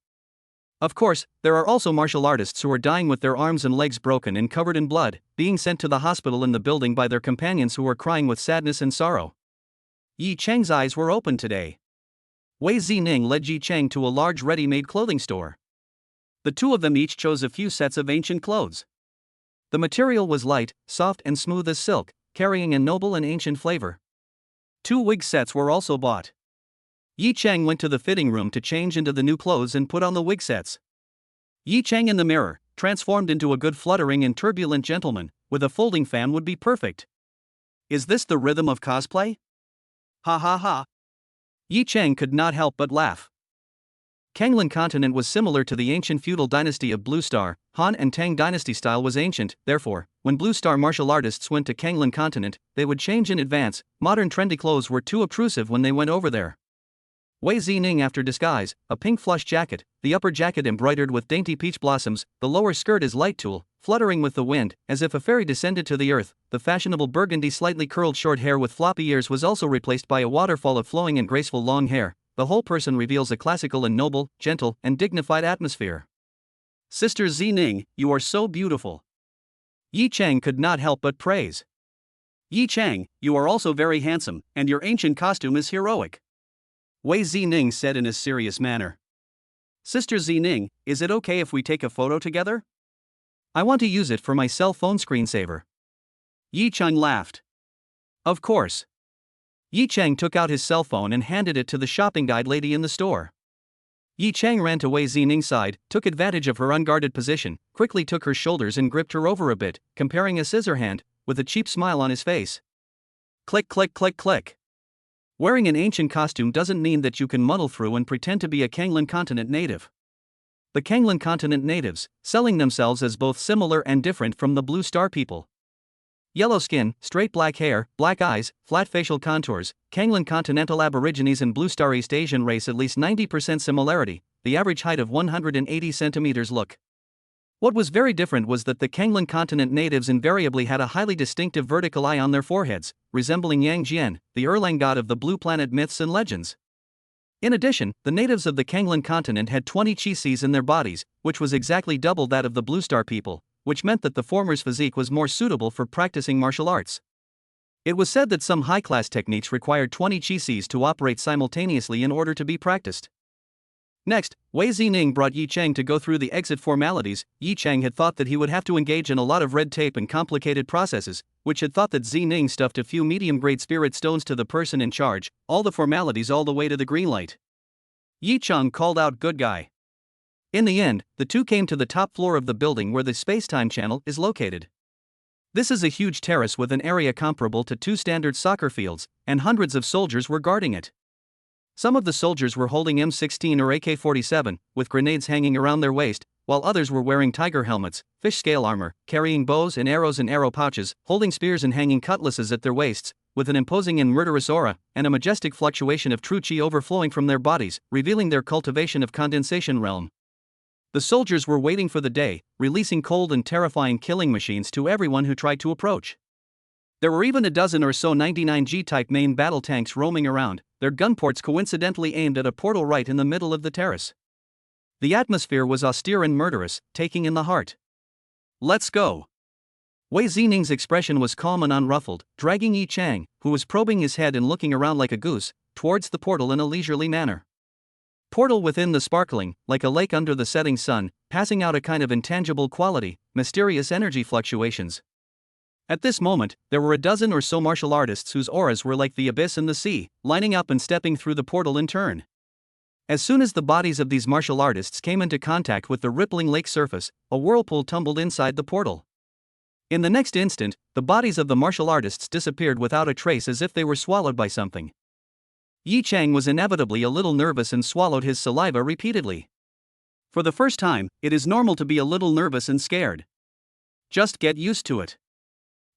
Of course, there are also martial artists who are dying with their arms and legs broken and covered in blood, being sent to the hospital in the building by their companions who are crying with sadness and sorrow. Yi Chang's eyes were open today. Wei Zining led Yi Chang to a large ready-made clothing store. The two of them each chose a few sets of ancient clothes. The material was light, soft and smooth as silk, carrying a noble and ancient flavor. 2 wig sets were also bought. Yi Chang went to the fitting room to change into the new clothes and put on the wig sets. Yi Chang in the mirror, transformed into a good fluttering and turbulent gentleman, with a folding fan would be perfect. Is this the rhythm of cosplay? Ha ha ha. Yi Chang could not help but laugh. Kanglan continent was similar to the ancient feudal dynasty of Blue Star. Han and Tang dynasty style was ancient, therefore, when Blue Star martial artists went to Kanglan continent, they would change in advance. Modern trendy clothes were too obtrusive when they went over there. Wei Zining after disguise, a pink flush jacket, the upper jacket embroidered with dainty peach blossoms, the lower skirt is light tulle, fluttering with the wind, as if a fairy descended to the earth. The fashionable burgundy slightly curled short hair with floppy ears was also replaced by a waterfall of flowing and graceful long hair. The whole person reveals a classical and noble, gentle, and dignified atmosphere. Sister Zining, you are so beautiful. Yi Chang could not help but praise. Yi Chang, you are also very handsome, and your ancient costume is heroic. Wei Zining said in a serious manner. Sister Zining, is it okay if we take a photo together? I want to use it for my cell phone screensaver. Yi Chang laughed. Of course. Yi Chang took out his cell phone and handed it to the shopping guide lady in the store. Yi Chang ran to Wei Zining's side, took advantage of her unguarded position, quickly took her shoulders and gripped her over a bit, comparing a scissor hand, with a cheap smile on his face. Click click click click. Wearing an ancient costume doesn't mean that you can muddle through and pretend to be a Kanglan continent native. The Kanglan continent natives, selling themselves as both similar and different from the Blue Star people. Yellow skin, straight black hair, black eyes, flat facial contours, Kanglan continental aborigines and Blue Star East Asian race at least 90% similarity, the average height of 180 centimeters look. What was very different was that the Kanglan continent natives invariably had a highly distinctive vertical eye on their foreheads, resembling Yang Jian, the Erlang god of the blue planet myths and legends. In addition, the natives of the Kanglan continent had 20 chi Cs in their bodies, which was exactly double that of the Blue Star people, which meant that the former's physique was more suitable for practicing martial arts. It was said that some high-class techniques required 20 chi Cs to operate simultaneously in order to be practiced. Next, Wei Zining brought Yi Chang to go through the exit formalities. Yi Chang had thought that he would have to engage in a lot of red tape and complicated processes, which had thought that Zining stuffed a few medium-grade spirit stones to the person in charge, all the formalities all the way to the green light. Yi Chang called out good guy. In the end, the two came to the top floor of the building where the space-time channel is located. This is a huge terrace with an area comparable to 2 standard soccer fields, and hundreds of soldiers were guarding it. Some of the soldiers were holding M16 or AK-47, with grenades hanging around their waist, while others were wearing tiger helmets, fish scale armor, carrying bows and arrows in arrow pouches, holding spears and hanging cutlasses at their waists, with an imposing and murderous aura, and a majestic fluctuation of true chi overflowing from their bodies, revealing their cultivation of condensation realm. The soldiers were waiting for the day, releasing cold and terrifying killing machines to everyone who tried to approach. There were even a dozen or so 99G-type main battle tanks roaming around, their gun ports coincidentally aimed at a portal right in the middle of the terrace. The atmosphere was austere and murderous, taking in the heart. Let's go. Wei Zining's expression was calm and unruffled, dragging Yi Chang, who was probing his head and looking around like a goose, towards the portal in a leisurely manner. Portal within the sparkling, like a lake under the setting sun, passing out a kind of intangible quality, mysterious energy fluctuations. At this moment, there were a dozen or so martial artists whose auras were like the abyss and the sea, lining up and stepping through the portal in turn. As soon as the bodies of these martial artists came into contact with the rippling lake surface, a whirlpool tumbled inside the portal. In the next instant, the bodies of the martial artists disappeared without a trace as if they were swallowed by something. Yi Chang was inevitably a little nervous and swallowed his saliva repeatedly. For the first time, it is normal to be a little nervous and scared. Just get used to it.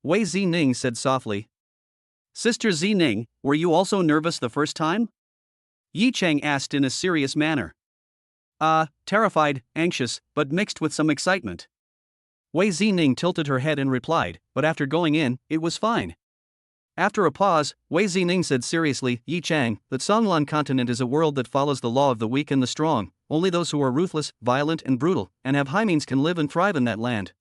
Wei Zining said softly. Sister Zining, were you also nervous the first time? Yi Chang asked in a serious manner. Terrified, anxious, but mixed with some excitement. Wei Zining tilted her head and replied, but after going in, it was fine. After a pause, Wei Zining said seriously, Yi Chang, the Songlan continent is a world that follows the law of the weak and the strong. Only those who are ruthless, violent and brutal, and have high means can live and thrive in that land.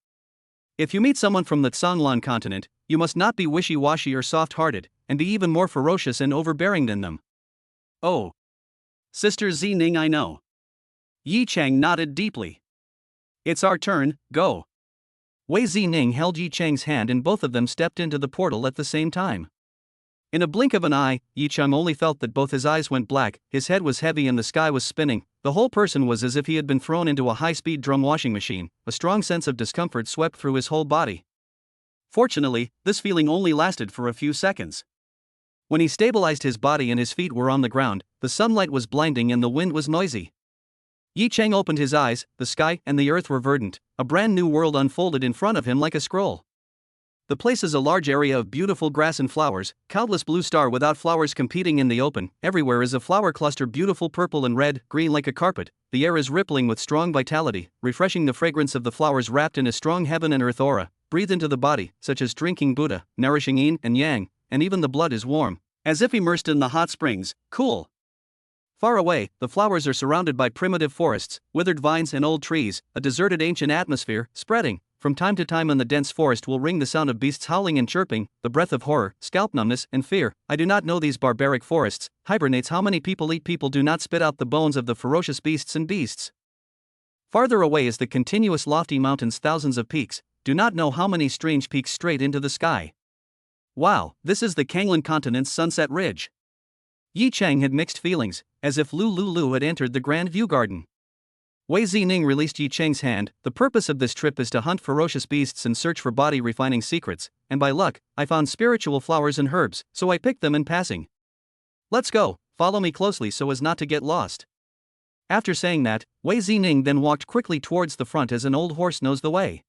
If you meet someone from the Songlan continent, you must not be wishy-washy or soft-hearted, and be even more ferocious and overbearing than them. Oh. Sister Zining, I know. Yi Chang nodded deeply. It's our turn, go. Wei Zining held Yi Chang's hand and both of them stepped into the portal at the same time. In a blink of an eye, Yi Chang only felt that both his eyes went black, his head was heavy and the sky was spinning, the whole person was as if he had been thrown into a high-speed drum washing machine, a strong sense of discomfort swept through his whole body. Fortunately, this feeling only lasted for a few seconds. When he stabilized his body and his feet were on the ground, the sunlight was blinding and the wind was noisy. Yi Chang opened his eyes, the sky and the earth were verdant, a brand new world unfolded in front of him like a scroll. The place is a large area of beautiful grass and flowers, countless blue star without flowers competing in the open, everywhere is a flower cluster beautiful purple and red, green like a carpet, the air is rippling with strong vitality, refreshing the fragrance of the flowers wrapped in a strong heaven and earth aura, breathed into the body, such as drinking Buddha, nourishing yin and yang, and even the blood is warm, as if immersed in the hot springs, cool. Far away, the flowers are surrounded by primitive forests, withered vines and old trees, a deserted ancient atmosphere, spreading. From time to time in the dense forest will ring the sound of beasts howling and chirping, the breath of horror, scalp numbness and fear. I do not know these barbaric forests, hibernates how many people eat people do not spit out the bones of the ferocious beasts and beasts. Farther away is the continuous lofty mountains thousands of peaks, do not know how many strange peaks straight into the sky. Wow, this is the Kanglan Continent's Sunset Ridge. Yi Chang had mixed feelings, as if Lu Lu Lu had entered the Grand View Garden. Wei Zining released Yi Chang's hand. The purpose of this trip is to hunt ferocious beasts and search for body refining secrets, and by luck, I found spiritual flowers and herbs, so I picked them in passing. Let's go, follow me closely so as not to get lost. After saying that, Wei Zining then walked quickly towards the front as an old horse knows the way.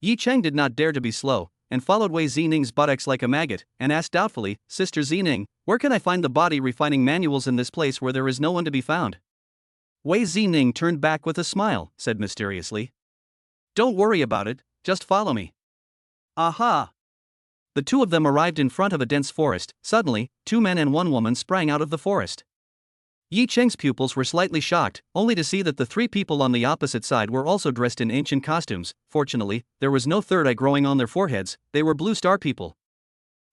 Yi Chang did not dare to be slow, and followed Wei Zining's buttocks like a maggot, and asked doubtfully, Sister Zining, where can I find the body refining manuals in this place where there is no one to be found? Wei Zining turned back with a smile, said mysteriously. Don't worry about it, just follow me. Aha! The two of them arrived in front of a dense forest. Suddenly, 2 men and 1 woman sprang out of the forest. Yi Cheng's pupils were slightly shocked, only to see that the 3 people on the opposite side were also dressed in ancient costumes. Fortunately, there was no third eye growing on their foreheads. They were Blue Star people.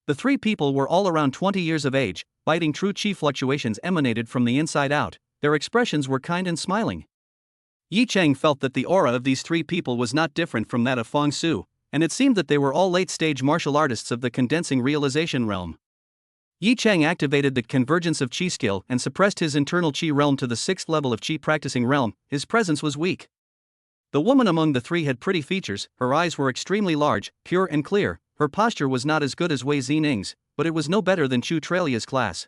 The 3 people were all around 20 years of age, biting true chi fluctuations emanated from the inside out. Their expressions were kind and smiling. Yi Cheng felt that the aura of these 3 people was not different from that of Fong Su, and it seemed that they were all late-stage martial artists of the condensing realization realm. Yi Cheng activated the convergence of chi skill and suppressed his internal chi realm to the 6th level of chi practicing realm. His presence was weak. The woman among the 3 had pretty features. Her eyes were extremely large, pure and clear. Her posture was not as good as Wei Zining's, but it was no better than Chu Tralia's class.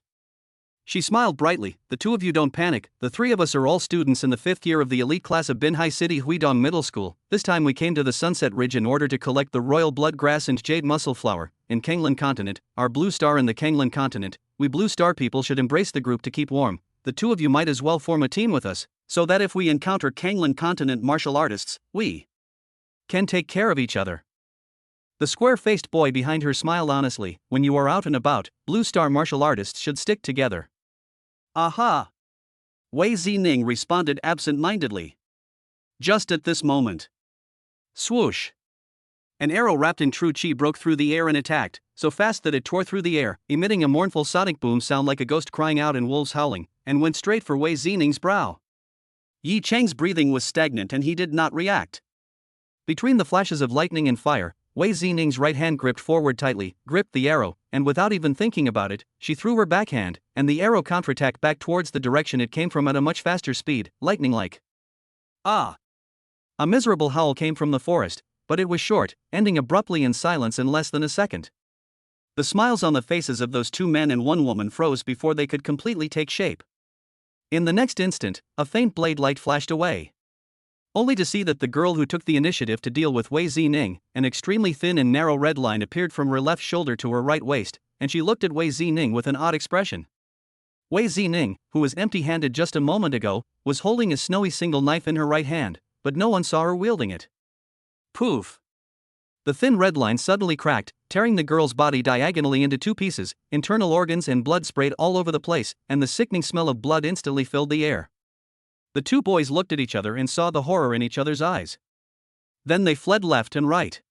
She smiled brightly. The 2 of you don't panic, the 3 of us are all students in the 5th year of the elite class of Binhai City Huidong Middle School. This time we came to the Sunset Ridge in order to collect the royal blood grass and jade mussel flower. In Kanglan Continent, our blue star in the Kanglan Continent, we blue star people should embrace the group to keep warm. The 2 of you might as well form a team with us, so that if we encounter Kanglan Continent martial artists, we can take care of each other. The square-faced boy behind her smiled honestly. When you are out and about, blue star martial artists should stick together. Aha! Wei Zining responded absent-mindedly. Just at this moment. Swoosh! An arrow wrapped in true chi broke through the air and attacked, so fast that it tore through the air, emitting a mournful sonic boom sound like a ghost crying out and wolves howling, and went straight for Wei Zining's brow. Yi Cheng's breathing was stagnant and he did not react. Between the flashes of lightning and fire, Wei Zining's right hand gripped forward tightly, gripped the arrow, and without even thinking about it, she threw her backhand, and the arrow counterattacked back towards the direction it came from at a much faster speed, lightning-like. Ah! A miserable howl came from the forest, but it was short, ending abruptly in silence in less than a second. The smiles on the faces of those 2 men and 1 woman froze before they could completely take shape. In the next instant, a faint blade light flashed away. Only to see that the girl who took the initiative to deal with Wei Zining, an extremely thin and narrow red line appeared from her left shoulder to her right waist, and she looked at Wei Zining with an odd expression. Wei Zining, who was empty-handed just a moment ago, was holding a snowy single knife in her right hand, but no one saw her wielding it. Poof! The thin red line suddenly cracked, tearing the girl's body diagonally into 2 pieces. Internal organs and blood sprayed all over the place, and the sickening smell of blood instantly filled the air. The 2 boys looked at each other and saw the horror in each other's eyes. Then they fled left and right.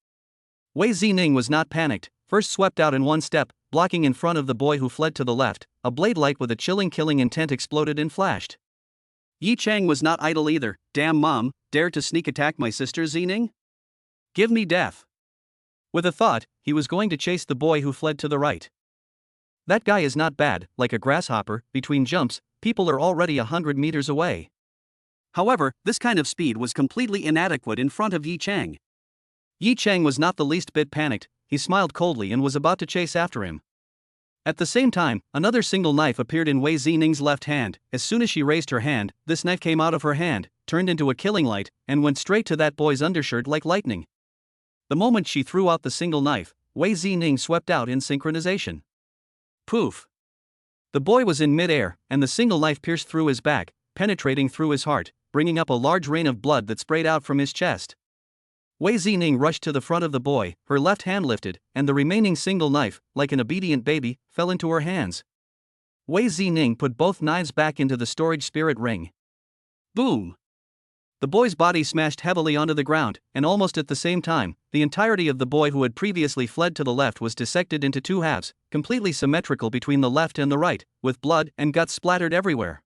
Wei Zining was not panicked, first swept out in one step, blocking in front of the boy who fled to the left. A blade light with a chilling killing intent exploded and flashed. Yi Chang was not idle either. Damn mom, dared to sneak attack my sister Zining? Give me death. With a thought, he was going to chase the boy who fled to the right. That guy is not bad, like a grasshopper, between jumps, people are already 100 meters away. However, this kind of speed was completely inadequate in front of Yi Chang. Yi Chang was not the least bit panicked, he smiled coldly and was about to chase after him. At the same time, another single knife appeared in Wei Zining's left hand. As soon as she raised her hand, this knife came out of her hand, turned into a killing light, and went straight to that boy's undershirt like lightning. The moment she threw out the single knife, Wei Zining swept out in synchronization. Poof! The boy was in mid-air, and the single knife pierced through his back, penetrating through his heart, bringing up a large rain of blood that sprayed out from his chest. Wei Zining rushed to the front of the boy, her left hand lifted, and the remaining single knife, like an obedient baby, fell into her hands. Wei Zining put both knives back into the storage spirit ring. Boom! The boy's body smashed heavily onto the ground, and almost at the same time, the entirety of the boy who had previously fled to the left was dissected into 2 halves, completely symmetrical between the left and the right, with blood and guts splattered everywhere.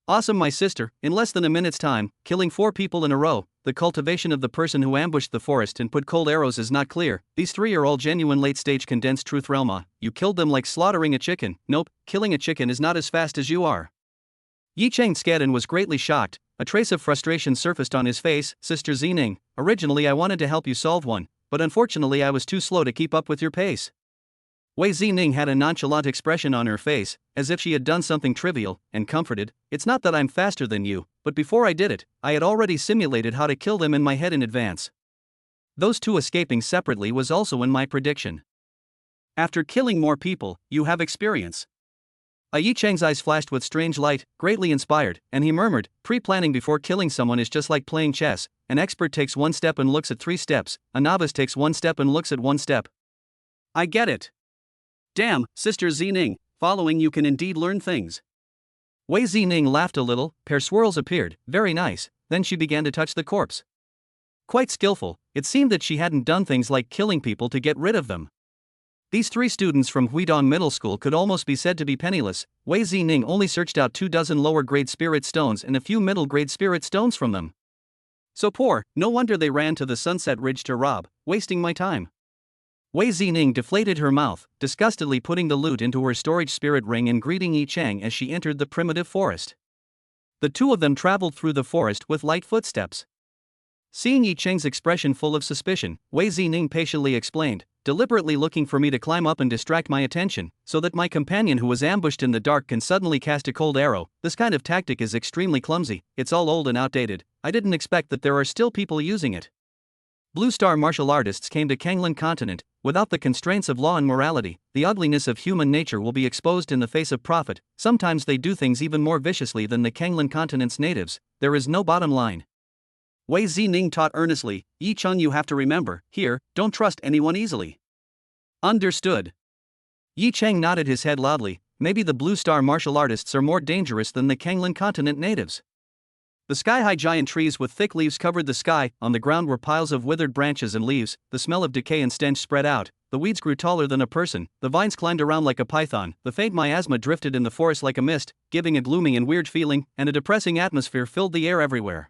Awesome, my sister, in less than a minute's time, killing 4 people in a row, the cultivation of the person who ambushed the forest and put cold arrows is not clear. These three are all genuine late-stage condensed truth realma. You killed them like slaughtering a chicken. Nope, killing a chicken is not as fast as you are. Yi Chang Skadden was greatly shocked. A trace of frustration surfaced on his face. Sister Zining, originally I wanted to help you solve one, but unfortunately I was too slow to keep up with your pace. Wei Zining had a nonchalant expression on her face, as if she had done something trivial, and comforted. It's not that I'm faster than you, but before I did it, I had already simulated how to kill them in my head in advance. Those two escaping separately was also in my prediction. After killing more people, you have experience. Yi Chang's eyes flashed with strange light, greatly inspired, and he murmured, pre-planning before killing someone is just like playing chess. An expert takes one step and looks at 3 steps, a novice takes one step and looks at 1 step. I get it. Damn, Sister Zining, following you can indeed learn things. Wei Zining laughed a little, pair swirls appeared, very nice, then she began to touch the corpse. Quite skillful, it seemed that she hadn't done things like killing people to get rid of them. These 3 students from Huidong Middle School could almost be said to be penniless. Wei Zining only searched out 24 lower-grade spirit stones and a few middle-grade spirit stones from them. So poor, no wonder they ran to the Sunset Ridge to rob, wasting my time. Wei Zining deflated her mouth, disgustedly putting the loot into her storage spirit ring and greeting Yi Chang as she entered the primitive forest. The two of them traveled through the forest with light footsteps. Seeing Yi Chang's expression full of suspicion, Wei Zining patiently explained, deliberately looking for me to climb up and distract my attention, so that my companion who was ambushed in the dark can suddenly cast a cold arrow. This kind of tactic is extremely clumsy, it's all old and outdated. I didn't expect that there are still people using it. Blue Star martial artists came to Kanglan continent. Without the constraints of law and morality, the ugliness of human nature will be exposed in the face of profit. Sometimes they do things even more viciously than the Kanglan continent's natives. There is no bottom line. Wei Zining taught earnestly, Yi Chang, you have to remember, here, don't trust anyone easily. Understood. Yi Chang nodded his head loudly. Maybe the Blue Star martial artists are more dangerous than the Kanglan continent natives. The sky-high giant trees with thick leaves covered the sky. On the ground were piles of withered branches and leaves. The smell of decay and stench spread out. The weeds grew taller than a person. The vines climbed around like a python. The faint miasma drifted in the forest like a mist, giving a gloomy and weird feeling, and a depressing atmosphere filled the air everywhere.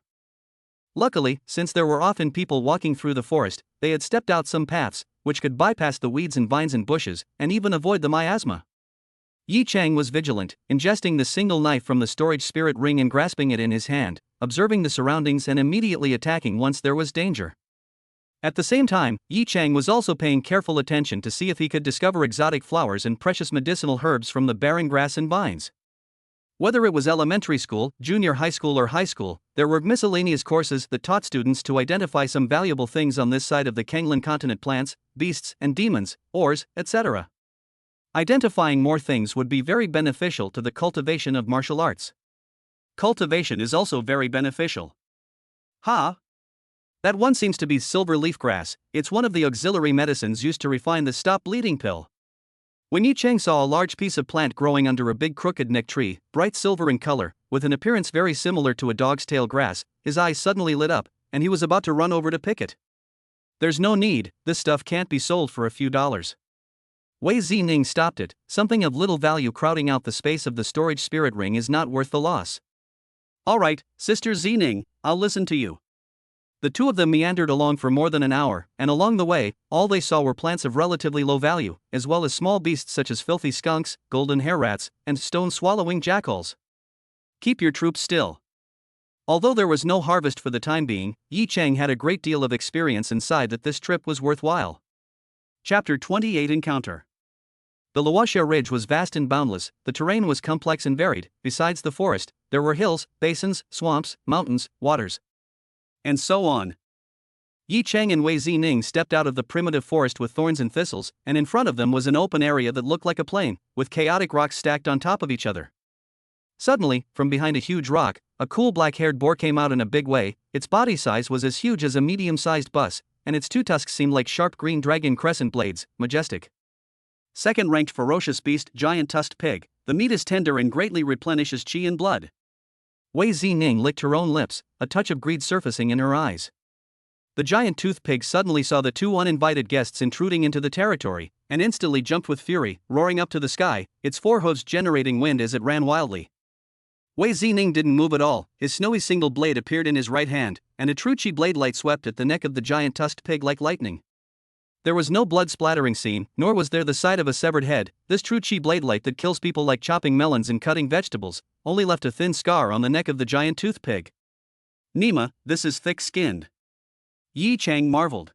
Luckily, since there were often people walking through the forest, they had stepped out some paths, which could bypass the weeds and vines and bushes, and even avoid the miasma. Yi Chang was vigilant, ingesting the single knife from the storage spirit ring and grasping it in his hand, observing the surroundings and immediately attacking once there was danger. At the same time, Yi Chang was also paying careful attention to see if he could discover exotic flowers and precious medicinal herbs from the barren grass and vines. Whether it was elementary school, junior high school or high school, there were miscellaneous courses that taught students to identify some valuable things on this side of the Kanglan continent: plants, beasts and demons, ores, etc. Identifying more things would be very beneficial to the cultivation of martial arts. Cultivation is also very beneficial. Ha! That one seems to be silver leaf grass. It's one of the auxiliary medicines used to refine the stop bleeding pill. When Yi Chang saw a large piece of plant growing under a big crooked neck tree, bright silver in color, with an appearance very similar to a dog's tail grass, his eyes suddenly lit up, and he was about to run over to pick it. There's no need, this stuff can't be sold for a few dollars. Wei Zining stopped it. Something of little value crowding out the space of the storage spirit ring is not worth the loss. Alright, Sister Zining, I'll listen to you. The two of them meandered along for more than an hour, and along the way, all they saw were plants of relatively low value, as well as small beasts such as filthy skunks, golden hair rats, and stone-swallowing jackals. Keep your troops still. Although there was no harvest for the time being, Yi Chang had a great deal of experience and sighed that this trip was worthwhile. Chapter 28 Encounter. The Luoxia Ridge was vast and boundless. The terrain was complex and varied. Besides the forest, there were hills, basins, swamps, mountains, waters, and so on. Yi Chang and Wei Zining stepped out of the primitive forest with thorns and thistles, and in front of them was an open area that looked like a plain, with chaotic rocks stacked on top of each other. Suddenly, from behind a huge rock, a cool black-haired boar came out in a big way. Its body size was as huge as a medium-sized bus, and its 2 tusks seemed like sharp green dragon crescent blades, majestic. Second-ranked ferocious beast, giant tusked pig. The meat is tender and greatly replenishes qi and blood. Wei Zining licked her own lips, a touch of greed surfacing in her eyes. The giant tooth pig suddenly saw the 2 uninvited guests intruding into the territory, and instantly jumped with fury, roaring up to the sky, its 4 hooves generating wind as it ran wildly. Wei Zining didn't move at all. His snowy single blade appeared in his right hand, and a true chi blade light swept at the neck of the giant tusked pig like lightning. There was no blood splattering scene, nor was there the sight of a severed head. This true chi blade light that kills people like chopping melons and cutting vegetables only left a thin scar on the neck of the giant tooth pig. Nima, this is thick-skinned. Yi Chang marveled.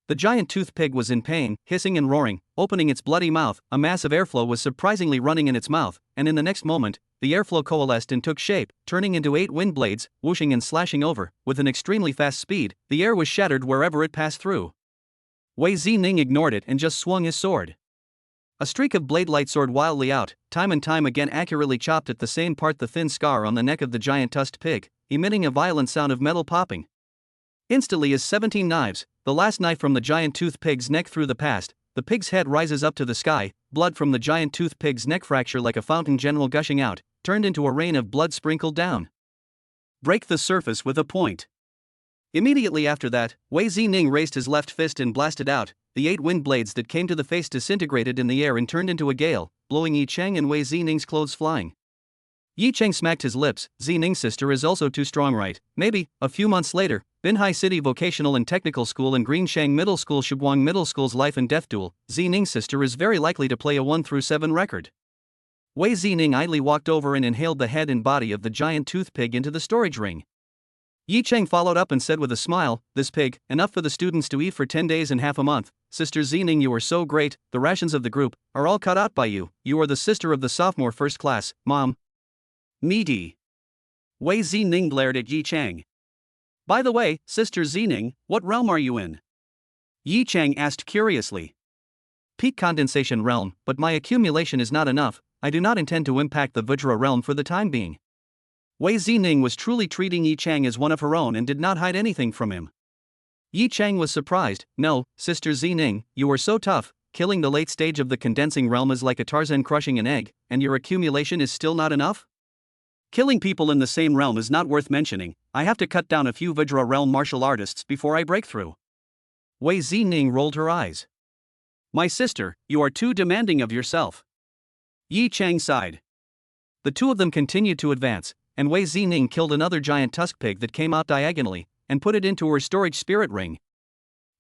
The giant tooth pig was in pain, hissing and roaring, opening its bloody mouth. A mass of airflow was surprisingly running in its mouth, and in the next moment, the airflow coalesced and took shape, turning into 8 wind blades, whooshing and slashing over. With an extremely fast speed, the air was shattered wherever it passed through. Wei Zining ignored it and just swung his sword. A streak of blade light soared wildly out, time and time again accurately chopped at the same part the thin scar on the neck of the giant tusked pig, emitting a violent sound of metal popping. Instantly as 17 knives, the last knife from the giant tooth pig's neck through the past, the pig's head rises up to the sky, blood from the giant tooth pig's neck fracture like a fountain general gushing out, turned into a rain of blood sprinkled down. Break the surface with a point. Immediately after that, Wei Zining raised his left fist and blasted out. The 8 wind blades that came to the face disintegrated in the air and turned into a gale, blowing Yi Chang and Wei Zining's clothes flying. Yi Chang smacked his lips. Zining's sister is also too strong, right? Maybe. A few months later, Binhai City Vocational and Technical School and Greenshang Middle School Shubuang Middle School's life and death duel. Zining's sister is very likely to play a 1-7 record. Wei Zining idly walked over and inhaled the head and body of the giant tooth pig into the storage ring. Yi Chang followed up and said with a smile, "This pig, enough for the students to eat for 10 days and half a month. Sister Zining, you are so great. The rations of the group are all cut out by you. You are the sister of the sophomore first class, Mom." Meaty. Wei Zining glared at Yi Chang. "By the way, Sister Zining, what realm are you in?" Yi Chang asked curiously. "Peak condensation realm, but my accumulation is not enough. I do not intend to impact the Vajra realm for the time being." Wei Zining was truly treating Yi Chang as one of her own and did not hide anything from him. Yi Chang was surprised. "No, Sister Zining, you are so tough. Killing the late stage of the condensing realm is like a Tarzan crushing an egg, and your accumulation is still not enough?" "Killing people in the same realm is not worth mentioning. I have to cut down a few Vajra realm martial artists before I break through." Wei Zining rolled her eyes. "My sister, you are too demanding of yourself." Yi Chang sighed. The two of them continued to advance, and Wei Zining killed another giant tusk pig that came out diagonally, and put it into her storage spirit ring.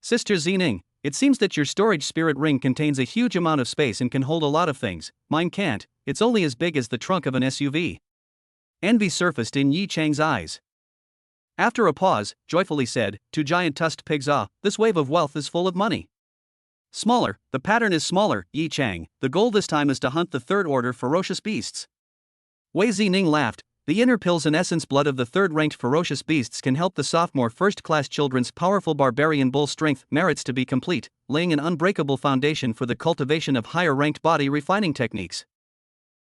"Sister Zining, it seems that your storage spirit ring contains a huge amount of space and can hold a lot of things. Mine can't, it's only as big as the trunk of an SUV. Envy surfaced in Yi Chang's eyes. After a pause, joyfully said, "Two giant tusked pigs, this wave of wealth is full of money." "Smaller, the pattern is smaller, Yi Chang. The goal this time is to hunt the third-order ferocious beasts." Wei Zining laughed. "The inner pills and essence blood of the third-ranked ferocious beasts can help the sophomore first-class children's powerful barbarian bull strength merits to be complete, laying an unbreakable foundation for the cultivation of higher-ranked body refining techniques."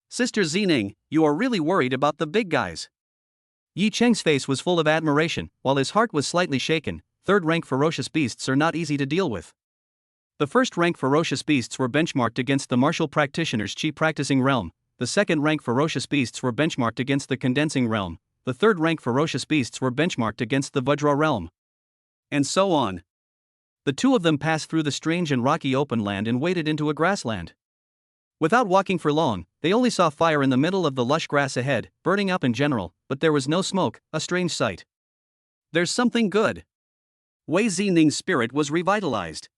"Sister Zining, you are really worried about the big guys." Yi Chang's face was full of admiration, while his heart was slightly shaken. Third-rank ferocious beasts are not easy to deal with. The first-rank ferocious beasts were benchmarked against the martial practitioner's chi practicing realm. The second-rank ferocious beasts were benchmarked against the condensing realm. The third-rank ferocious beasts were benchmarked against the Vajra realm. And so on. The two of them passed through the strange and rocky open land and waded into a grassland. Without walking for long, they only saw fire in the middle of the lush grass ahead, burning up in general, but there was no smoke, a strange sight. "There's something good." Wei Zining's spirit was revitalized.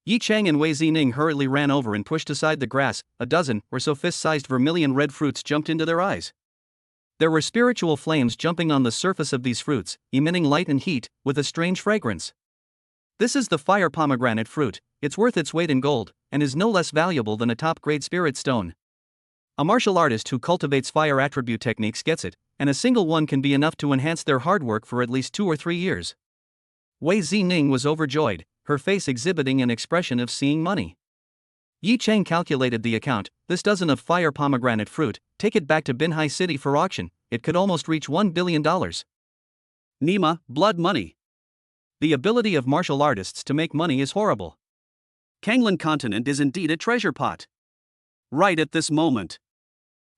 Yi Chang and Wei Zining hurriedly ran over and pushed aside the grass. A dozen or so fist-sized vermilion red fruits jumped into their eyes. There were spiritual flames jumping on the surface of these fruits, emitting light and heat, with a strange fragrance. "This is the fire pomegranate fruit. It's worth its weight in gold, and is no less valuable than a top-grade spirit stone. A martial artist who cultivates fire attribute techniques gets it, and a single one can be enough to enhance their hard work for at least 2 or 3 years." Wei Zining was overjoyed, her face exhibiting an expression of seeing money. Yi Chang calculated the account. "This dozen of fire pomegranate fruit, take it back to Binhai City for auction, it could almost reach $1 billion. Nima, blood money. The ability of martial artists to make money is horrible. Kanglan continent is indeed a treasure pot. Right at this moment.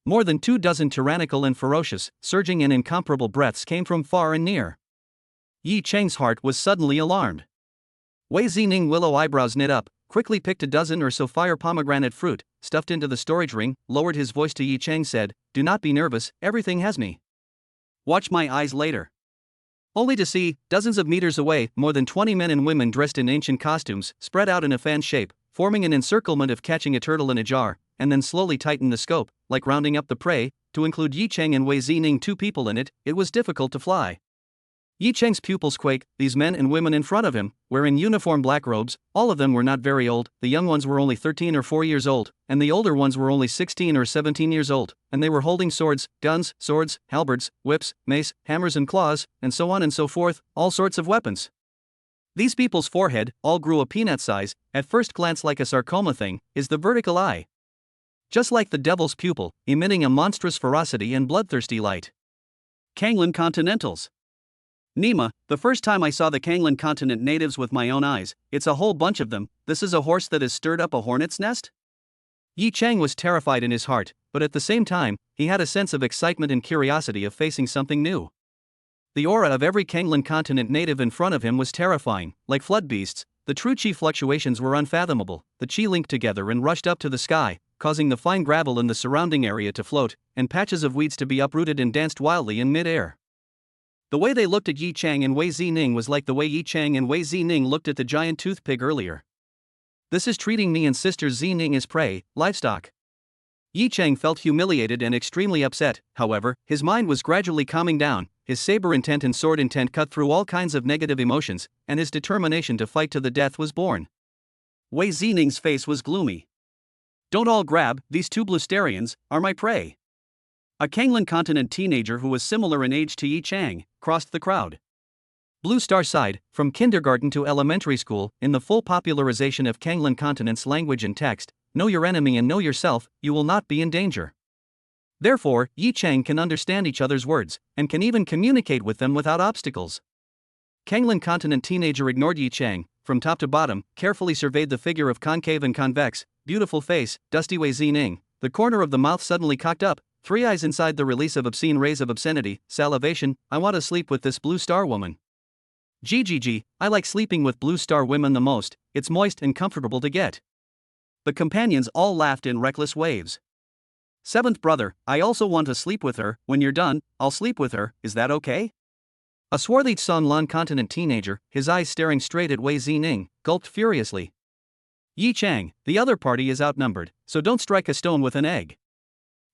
More than 24 tyrannical and ferocious, surging and incomparable breaths came from far and near. Yi Chang's heart was suddenly alarmed. Wei Zining willow eyebrows knit up. quickly picked a dozen or so fire pomegranate fruit, stuffed into the storage ring, lowered his voice to Yi Chang, said, "Do not be nervous, everything has me. Watch my eyes later." Only to see, dozens of meters away, more than 20 men and women dressed in ancient costumes, spread out in a fan shape, forming an encirclement of catching a turtle in a jar, and then slowly tighten the scope, like rounding up the prey, to include Yi Chang and Wei Zining, 2 people in it. It was difficult to fly. Yi Chang's pupils quake. These men and women in front of him, wearing uniform black robes, all of them were not very old. The young ones were only 13 or 4 years old, and the older ones were only 16 or 17 years old, and they were holding swords, guns, swords, halberds, whips, mace, hammers and claws, and so on and so forth, all sorts of weapons. These people's forehead, all grew a peanut size, at first glance like a sarcoma thing, is the vertical eye. Just like the devil's pupil, emitting a monstrous ferocity and bloodthirsty light. Kanglan Continentals. Nima, the first time I saw the Kanglan continent natives with my own eyes, it's a whole bunch of them. This is a horse that has stirred up a hornet's nest? Yi Chang was terrified in his heart, but at the same time, he had a sense of excitement and curiosity of facing something new. The aura of every Kanglan continent native in front of him was terrifying. Like flood beasts, the true chi fluctuations were unfathomable. The chi linked together and rushed up to the sky, causing the fine gravel in the surrounding area to float, and patches of weeds to be uprooted and danced wildly in mid-air. The way they looked at Yi Chang and Wei Zining was like the way Yi Chang and Wei Zining looked at the giant toothpig earlier. This is treating me and Sister Zining as prey, livestock. Yi Chang felt humiliated and extremely upset. However, his mind was gradually calming down. His saber intent and sword intent cut through all kinds of negative emotions, and his determination to fight to the death was born. Wei Zining's face was gloomy. "Don't all grab, these 2 Blusterians are my prey." A Kanglan continent teenager who was similar in age to Yi Chang crossed the crowd. Blue Star sighed, from kindergarten to elementary school, in the full popularization of Kanglan continent's language and text, know your enemy and know yourself, you will not be in danger. Therefore, Yi Chang can understand each other's words, and can even communicate with them without obstacles. Kanglan continent teenager ignored Yi Chang, from top to bottom, carefully surveyed the figure of concave and convex, beautiful face, dusty Wei Zining, the corner of the mouth suddenly cocked up, 3 eyes inside the release of obscene rays of obscenity, salivation. "I want to sleep with this Blue Star woman. GGG, I like sleeping with Blue Star women the most, it's moist and comfortable to get." The companions all laughed in reckless waves. "7th brother, I also want to sleep with her. When you're done, I'll sleep with her, is that okay?" A swarthy Songlan continent teenager, his eyes staring straight at Wei Zining, gulped furiously. "Yi Chang, the other party is outnumbered, so don't strike a stone with an egg.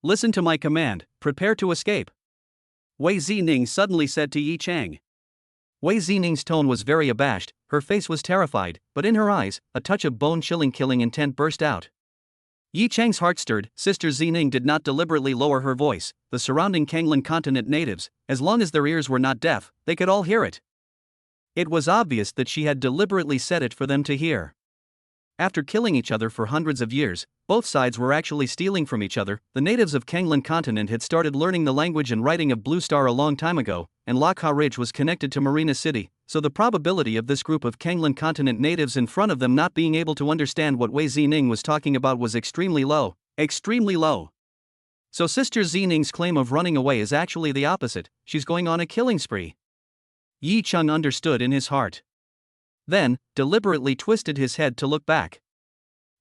Listen to my command, prepare to escape," Wei Zining suddenly said to Yi Chang. Wei Zining's tone was very abashed, her face was terrified, but in her eyes, a touch of bone-chilling killing intent burst out. Yi Chang's heart stirred. Sister Zining did not deliberately lower her voice. The surrounding Kanglan continent natives, as long as their ears were not deaf, they could all hear it. It was obvious that she had deliberately said it for them to hear. After killing each other for hundreds of years, both sides were actually stealing from each other. The natives of Kanglan continent had started learning the language and writing of Blue Star a long time ago, and Lakha Ridge was connected to Marina City, so the probability of this group of Kanglan continent natives in front of them not being able to understand what Wei Zining was talking about was extremely low. Extremely low. So Sister Zining's claim of running away is actually the opposite, she's going on a killing spree. Yi Chang understood in his heart. Then, deliberately twisted his head to look back.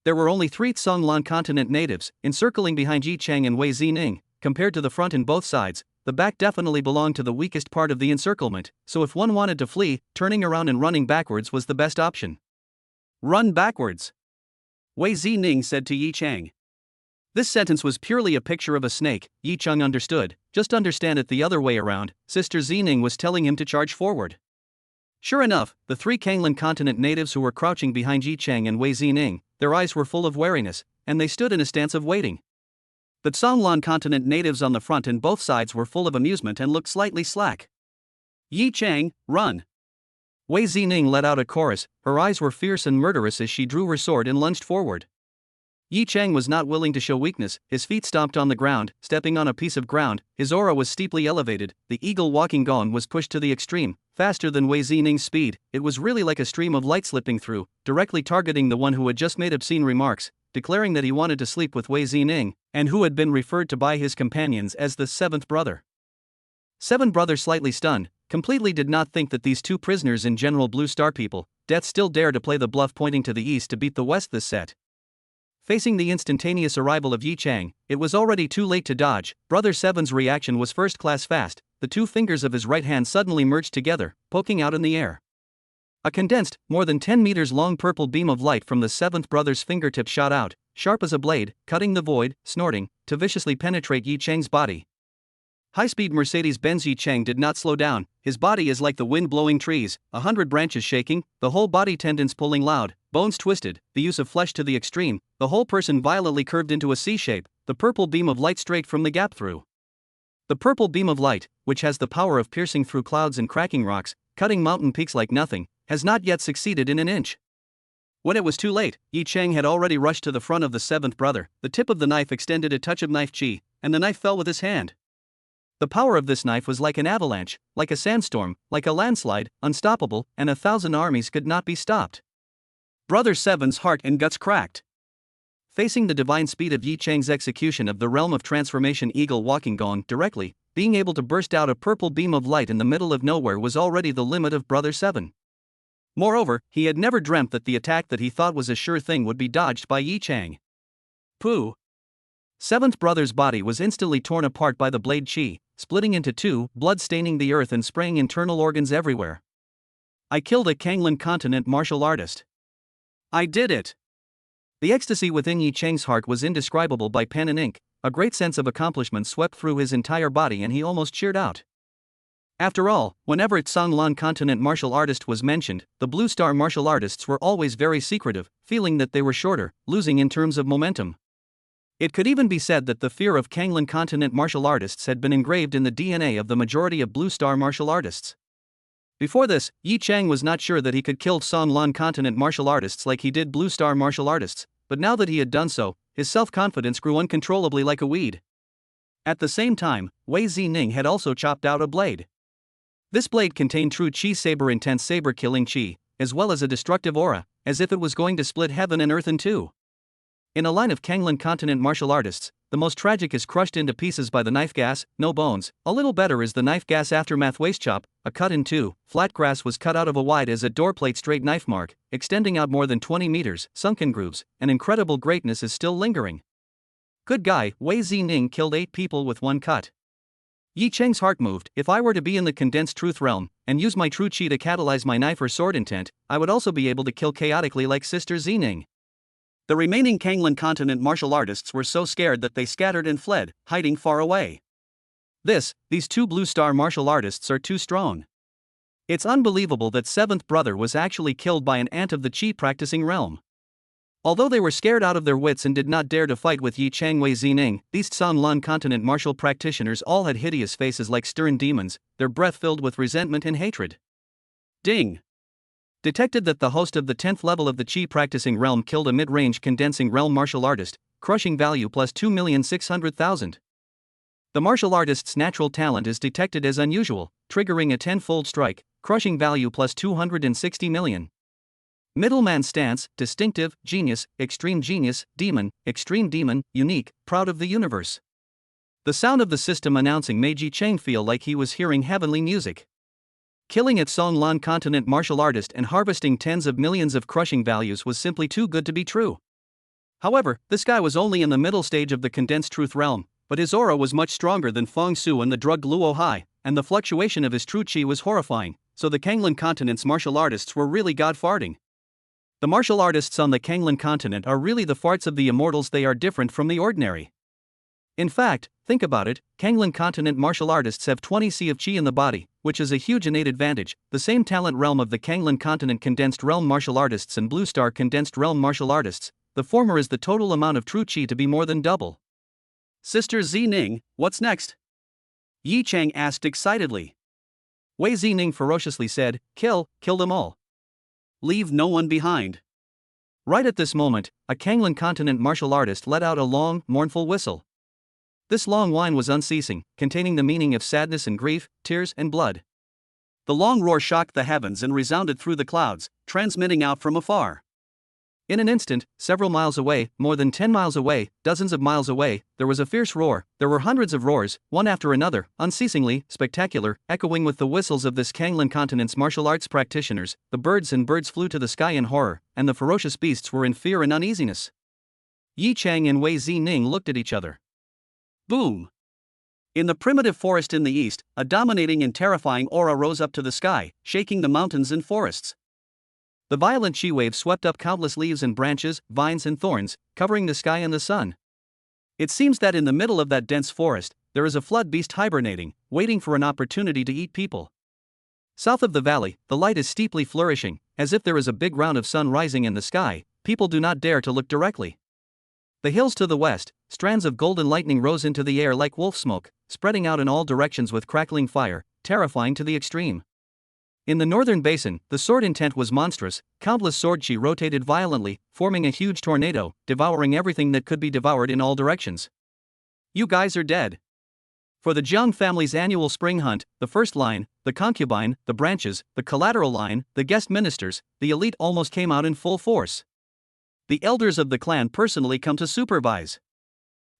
There were only 3 Songlan continent natives, encircling behind Yi Chang and Wei Zining. Compared to the front and both sides, the back definitely belonged to the weakest part of the encirclement, so if one wanted to flee, turning around and running backwards was the best option. "Run backwards," Wei Zining said to Yi Chang. This sentence was purely a picture of a snake. Yi Chang understood, just understand it the other way around. Sister Zining was telling him to charge forward. Sure enough, the 3 Kanglan continent natives who were crouching behind Yi Chang and Wei Zining, their eyes were full of wariness, and they stood in a stance of waiting. The Songlan continent natives on the front and both sides were full of amusement and looked slightly slack. "Yi Chang, run!" Wei Zining let out a chorus, her eyes were fierce and murderous as she drew her sword and lunged forward. Yi Chang was not willing to show weakness, his feet stomped on the ground, stepping on a piece of ground, his aura was steeply elevated, the eagle walking gong was pushed to the extreme, faster than Wei Zining's speed. It was really like a stream of light slipping through, directly targeting the one who had just made obscene remarks, declaring that he wanted to sleep with Wei Zining, and who had been referred to by his companions as the 7th brother. 7 brother slightly stunned, completely did not think that these 2 prisoners in General Blue Star people, death still dare to play the bluff, pointing to the east to beat the west this set. Facing the instantaneous arrival of Yi Chang, it was already too late to dodge. Brother Seven's reaction was first-class fast. The two fingers of his right hand suddenly merged together, poking out in the air. A condensed, more than 10 meters long purple beam of light from the seventh brother's fingertip shot out, sharp as a blade, cutting the void, snorting, to viciously penetrate Yi Chang's body. High-speed Mercedes-Benz. Yi Chang did not slow down. His body is like the wind blowing trees, 100 branches shaking, the whole body tendons pulling loud, bones twisted, the use of flesh to the extreme, the whole person violently curved into a C shape, the purple beam of light straight from the gap through. The purple beam of light, which has the power of piercing through clouds and cracking rocks, cutting mountain peaks like nothing, has not yet succeeded in an inch. When it was too late, Yi Chang had already rushed to the front of the seventh brother. The tip of the knife extended a touch of knife chi, and the knife fell with his hand. The power of this knife was like an avalanche, like a sandstorm, like a landslide, unstoppable, and 1,000 armies could not be stopped. Brother Seven's heart and guts cracked. Facing the divine speed of Yi Chang's execution of the realm of transformation, eagle walking gone directly, being able to burst out a purple beam of light in the middle of nowhere was already the limit of Brother Seven. Moreover, he had never dreamt that the attack that he thought was a sure thing would be dodged by Yi Chang. Pooh! Seventh brother's body was instantly torn apart by the blade chi, splitting into two, blood staining the earth and spraying internal organs everywhere. I killed a Kanglan continent martial artist. I did it! The ecstasy within Yi Chang's heart was indescribable. By pen and ink, a great sense of accomplishment swept through his entire body and he almost cheered out. After all, whenever Tsanglan continent martial artist was mentioned, the Blue Star martial artists were always very secretive, feeling that they were shorter, losing in terms of momentum. It could even be said that the fear of Kanglan continent martial artists had been engraved in the DNA of the majority of Blue Star martial artists. Before this, Yi Chang was not sure that he could kill Tsanglan continent martial artists like he did Blue Star martial artists, but now that he had done so, his self-confidence grew uncontrollably like a weed. At the same time, Wei Zining had also chopped out a blade. This blade contained true chi saber, intense saber-killing chi, as well as a destructive aura, as if it was going to split heaven and earth in two. In a line of Kanglan continent martial artists, the most tragic is crushed into pieces by the knife gas, no bones. A little better is the knife gas aftermath. Waist chop, a cut in two, flat grass was cut out of a wide as a doorplate straight knife mark, extending out more than 20 meters, sunken grooves, an incredible greatness is still lingering. Good guy, Wei Zining killed 8 people with one cut. Yi Chang's heart moved. If I were to be in the condensed truth realm, and use my true chi to catalyze my knife or sword intent, I would also be able to kill chaotically like Sister Zining. The remaining Kanglan continent martial artists were so scared that they scattered and fled, hiding far away. These two Blue Star martial artists are too strong. It's unbelievable that seventh brother was actually killed by an ant of the chi practicing realm. Although they were scared out of their wits and did not dare to fight with Yi Chang, Wei Zining, these Tsanglan continent martial practitioners all had hideous faces like stern demons, their breath filled with resentment and hatred. Ding! Detected that the host of the 10th level of the chi practicing realm killed a mid-range condensing realm martial artist, crushing value plus 2,600,000. The martial artist's natural talent is detected as unusual, triggering a 10-fold strike, crushing value plus 260 million. Middleman stance, distinctive, genius, extreme demon, unique, proud of the universe. The sound of the system announcing made Yi Chang feel like he was hearing heavenly music. Killing a Tsanglan continent martial artist and harvesting tens of millions of crushing values was simply too good to be true. However, this guy was only in the middle stage of the condensed truth realm, but his aura was much stronger than Feng Su and the drug Luo Hai, and the fluctuation of his true chi was horrifying, so the Kanglan continent's martial artists were really god farting. The martial artists on the Kanglan continent are really the farts of the immortals. They are different from the ordinary. In fact, think about it, Kanglan continent martial artists have 20 C of chi in the body, which is a huge innate advantage, the same talent realm of the Kanglan continent condensed realm martial artists and Blue Star condensed realm martial artists. The former is the total amount of true chi to be more than double. Sister Zining, what's next? Yi Chang asked excitedly. Wei Zining ferociously said, kill them all. Leave no one behind. Right at this moment, a Kanglan continent martial artist let out a long, mournful whistle. This long whine was unceasing, containing the meaning of sadness and grief, tears and blood. The long roar shocked the heavens and resounded through the clouds, transmitting out from afar. In an instant, several miles away, more than 10 miles away, dozens of miles away, there was a fierce roar. There were hundreds of roars, one after another, unceasingly, spectacular, echoing with the whistles of this Kanglan continent's martial arts practitioners. The birds flew to the sky in horror, and the ferocious beasts were in fear and uneasiness. Yi Chang and Wei Zining looked at each other. Boom! In the primitive forest in the east, a dominating and terrifying aura rose up to the sky, shaking the mountains and forests. The violent chi wave swept up countless leaves and branches, vines and thorns, covering the sky and the sun. It seems that in the middle of that dense forest, there is a flood beast hibernating, waiting for an opportunity to eat people. South of the valley, the light is steeply flourishing, as if there is a big round of sun rising in the sky. People do not dare to look directly. The hills to the west, strands of golden lightning rose into the air like wolf smoke, spreading out in all directions with crackling fire, terrifying to the extreme. In the northern basin, the sword intent was monstrous. Countless sword chi rotated violently, forming a huge tornado, devouring everything that could be devoured in all directions. You guys are dead. For the Jiang family's annual spring hunt, the first line, the concubine, the branches, the collateral line, the guest ministers, the elite almost came out in full force. The elders of the clan personally come to supervise.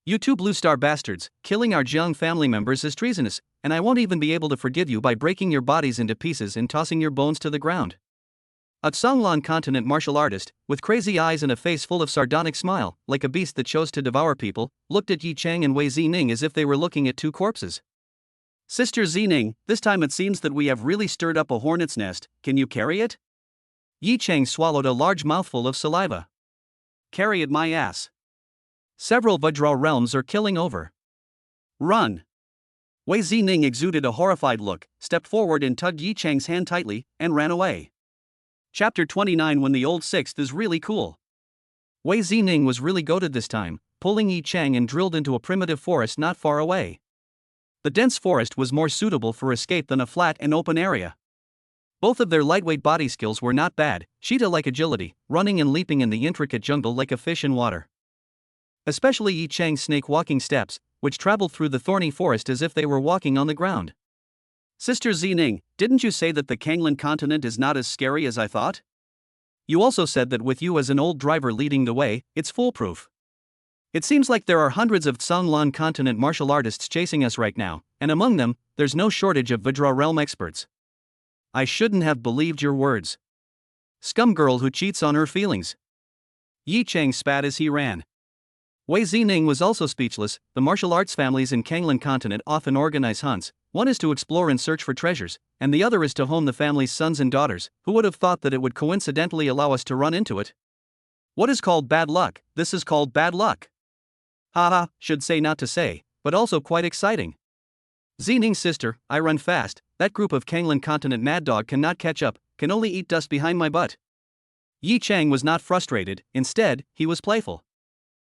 You two Blue Star bastards, killing our Jiang family members is treasonous, and I won't even be able to forgive you by breaking your bodies into pieces and tossing your bones to the ground. A Tsanglan continent martial artist, with crazy eyes and a face full of sardonic smile, like a beast that chose to devour people, looked at Yi Chang and Wei Zining as if they were looking at two corpses. Sister Zining, this time it seems that we have really stirred up a hornet's nest. Can you carry it? Yi Chang swallowed a large mouthful of saliva. Carry it my ass. Several Vajra realms are killing over. Run. Wei Zining exuded a horrified look, stepped forward and tugged Yi Chang's hand tightly, and ran away. Chapter 29. When the old sixth is really cool. Wei Zining was really goated this time, pulling Yi Chang and drilled into a primitive forest not far away. The dense forest was more suitable for escape than a flat and open area. Both of their lightweight body skills were not bad, cheetah-like agility, running and leaping in the intricate jungle like a fish in water. Especially Yi Chang's snake-walking steps, which traveled through the thorny forest as if they were walking on the ground. Sister Zining, didn't you say that the Kanglan continent is not as scary as I thought? You also said that with you as an old driver leading the way, it's foolproof. It seems like there are hundreds of Tsanglan continent martial artists chasing us right now, and among them, there's no shortage of Vajra realm experts. I shouldn't have believed your words. Scum girl who cheats on her feelings. Yi Chang spat as he ran. Wei Zining was also speechless. The martial arts families in Kanglan continent often organize hunts. One is to explore and search for treasures, and the other is to hone the family's sons and daughters. Who would have thought that it would coincidentally allow us to run into it? What is called bad luck? This is called bad luck. Haha, should say not to say, but also quite exciting. Zining's sister, I run fast. That group of Kanglan continent mad dog cannot catch up, can only eat dust behind my butt. Yi Chang was not frustrated, instead, he was playful.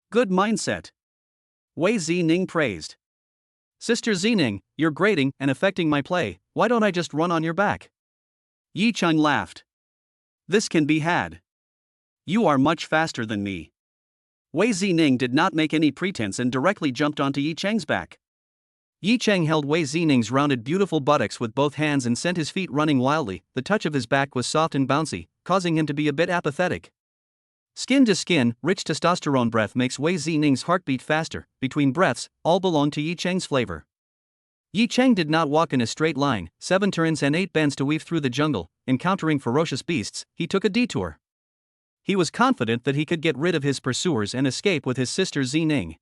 Good mindset. Wei Zining praised. Sister Zining, you're grading and affecting my play. Why don't I just run on your back? Yi Chang laughed. This can be had. You are much faster than me. Wei Zining did not make any pretense and directly jumped onto Yi Chang's back. Yi Chang held Wei Zining's rounded beautiful buttocks with both hands and sent his feet running wildly. The touch of his back was soft and bouncy, causing him to be a bit apathetic. Skin to skin, rich testosterone breath makes Wei Zining's heart beat faster. Between breaths, all belonged to Yi Chang's flavor. Yi Chang did not walk in a straight line, 7 turns and 8 bends to weave through the jungle. Encountering ferocious beasts, he took a detour. He was confident that he could get rid of his pursuers and escape with his sister Zining.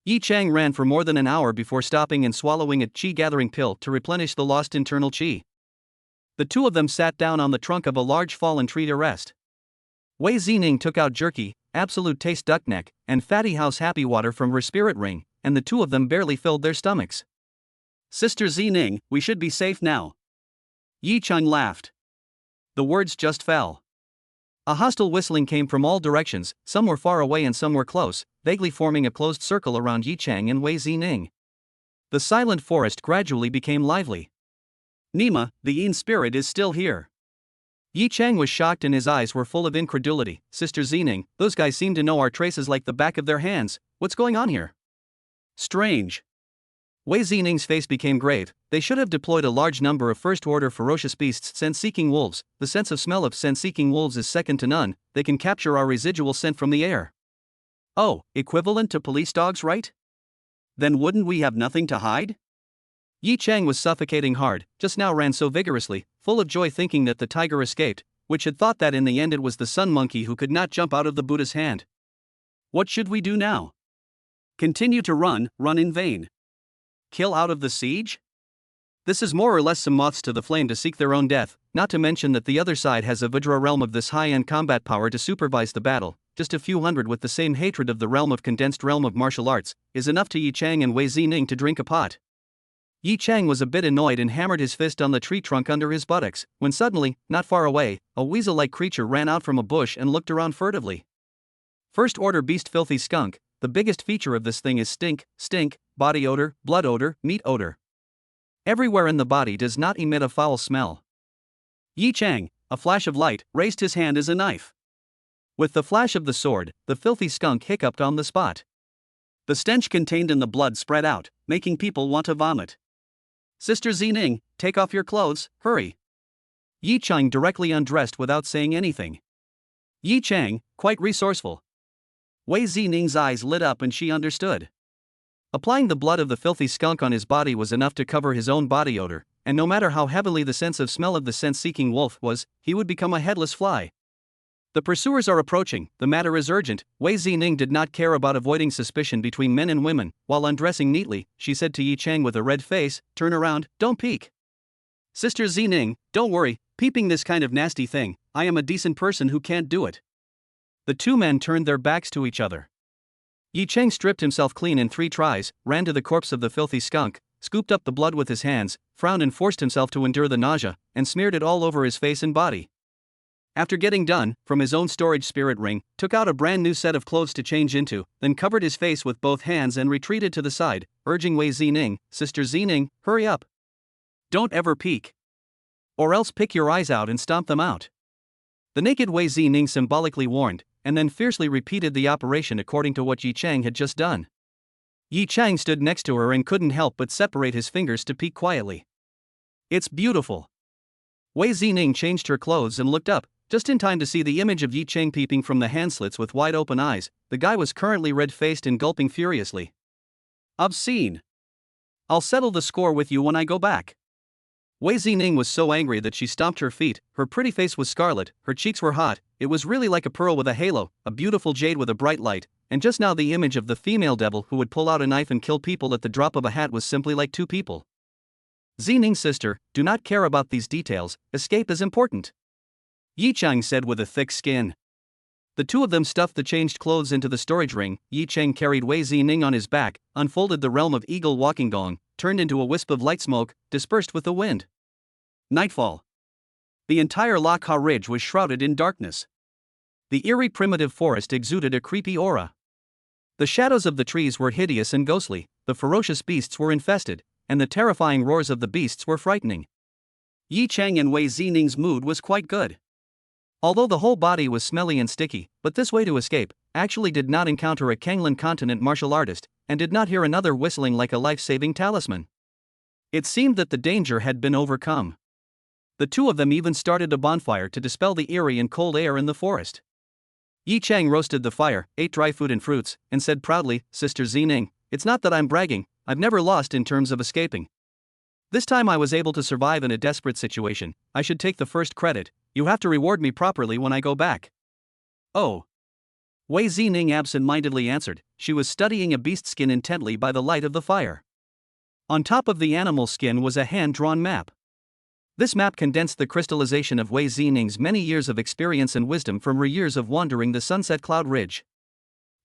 Yi Chang ran for more than an hour before stopping and swallowing a chi-gathering pill to replenish the lost internal chi. The two of them sat down on the trunk of a large fallen tree to rest. Wei Zining took out jerky, absolute taste duck neck, and fatty house happy water from her spirit ring, and the two of them barely filled their stomachs. Sister Zining, we should be safe now. Yi Chang laughed. The words just fell. A hostile whistling came from all directions, some were far away and some were close, vaguely forming a closed circle around Yi Chang and Wei Zining. The silent forest gradually became lively. Nima, the Yin spirit is still here. Yi Chang was shocked and his eyes were full of incredulity. Sister Zining, those guys seem to know our traces like the back of their hands. What's going on here? Strange. Wei Zining's face became grave. They should have deployed a large number of first-order ferocious beasts scent-seeking wolves. The sense of smell of scent-seeking wolves is second to none. They can capture our residual scent from the air. Oh, equivalent to police dogs, right? Then wouldn't we have nothing to hide? Yi Chang was suffocating hard, just now ran so vigorously, full of joy thinking that the tiger escaped, which had thought that in the end it was the sun monkey who could not jump out of the Buddha's hand. What should we do now? Continue to run in vain. Kill out of the siege? This is more or less some moths to the flame to seek their own death, not to mention that the other side has a Vajra realm of this high-end combat power to supervise the battle. Just a few hundred with the same hatred of the realm of condensed realm of martial arts is enough to Yi Chang and Wei Zining to drink a pot. Yi Chang was a bit annoyed and hammered his fist on the tree trunk under his buttocks, when suddenly, not far away, a weasel-like creature ran out from a bush and looked around furtively. First-order beast filthy skunk. The biggest feature of this thing is stink, body odor, blood odor, meat odor. Everywhere in the body does not emit a foul smell. Yi Chang, a flash of light, raised his hand as a knife. With the flash of the sword, the filthy skunk hiccuped on the spot. The stench contained in the blood spread out, making people want to vomit. Sister Zining, take off your clothes, hurry. Yi Chang directly undressed without saying anything. Yi Chang, quite resourceful. Wei Zining's eyes lit up and she understood. Applying the blood of the filthy skunk on his body was enough to cover his own body odor, and no matter how heavily the sense of smell of the scent-seeking wolf was, he would become a headless fly. The pursuers are approaching, the matter is urgent. Wei Zining did not care about avoiding suspicion between men and women. While undressing neatly, she said to Yi Chang with a red face, "Turn around, don't peek." Sister Zining, don't worry, peeping this kind of nasty thing, I am a decent person who can't do it. The two men turned their backs to each other. Yi Chang stripped himself clean in 3 tries, ran to the corpse of the filthy skunk, scooped up the blood with his hands, frowned and forced himself to endure the nausea, and smeared it all over his face and body. After getting done, from his own storage spirit ring, took out a brand new set of clothes to change into, then covered his face with both hands and retreated to the side, urging Wei Zining, "Sister Zining, hurry up. Don't ever peek. Or else pick your eyes out and stomp them out." The naked Wei Zining symbolically warned, and then fiercely repeated the operation according to what Yi Chang had just done. Yi Chang stood next to her and couldn't help but separate his fingers to peek quietly. "It's beautiful." Wei Zining changed her clothes and looked up, just in time to see the image of Yi Chang peeping from the hand slits with wide open eyes. The guy was currently red-faced and gulping furiously. "Obscene. I'll settle the score with you when I go back." Wei Zining was so angry that she stomped her feet. Her pretty face was scarlet, her cheeks were hot. It was really like a pearl with a halo, a beautiful jade with a bright light, and just now the image of the female devil who would pull out a knife and kill people at the drop of a hat was simply like 2 people. "Zining sister, do not care about these details, escape is important," Yi Chang said with a thick skin. The two of them stuffed the changed clothes into the storage ring. Yi Chang carried Wei Zining on his back, unfolded the realm of eagle walking gong, turned into a wisp of light smoke, dispersed with the wind. Nightfall. The entire Lak Ha Ridge was shrouded in darkness. The eerie primitive forest exuded a creepy aura. The shadows of the trees were hideous and ghostly, the ferocious beasts were infested, and the terrifying roars of the beasts were frightening. Yi Chang and Wei Zining's mood was quite good. Although the whole body was smelly and sticky, but this way to escape, actually did not encounter a Kanglan continent martial artist, and did not hear another whistling like a life-saving talisman. It seemed that the danger had been overcome. The two of them even started a bonfire to dispel the eerie and cold air in the forest. Yi Chang roasted the fire, ate dry food and fruits, and said proudly, "Sister Zining, it's not that I'm bragging, I've never lost in terms of escaping. This time I was able to survive in a desperate situation. I should take the first credit. You have to reward me properly when I go back." "Oh." Wei Zining absent-mindedly answered. She was studying a beast skin intently by the light of the fire. On top of the animal skin was a hand-drawn map. This map condensed the crystallization of Wei Zining's many years of experience and wisdom from her years of wandering the Sunset Cloud Ridge.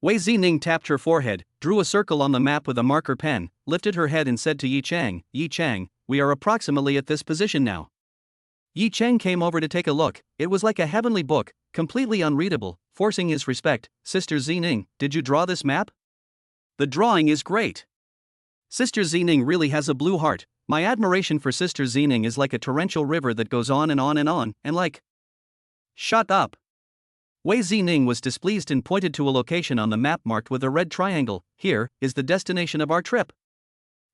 Wei Zining tapped her forehead, drew a circle on the map with a marker pen, lifted her head and said to Yi Chang, "Yi Chang, we are approximately at this position now." Yi Chang came over to take a look. It was like a heavenly book, completely unreadable, forcing his respect. "Sister Zining, did you draw this map?" "The drawing is great. Sister Zining really has a blue heart. My admiration for Sister Zining is like a torrential river that goes on and on and on, and like..." "Shut up." Wei Zining was displeased and pointed to a location on the map marked with a red triangle. "Here is the destination of our trip."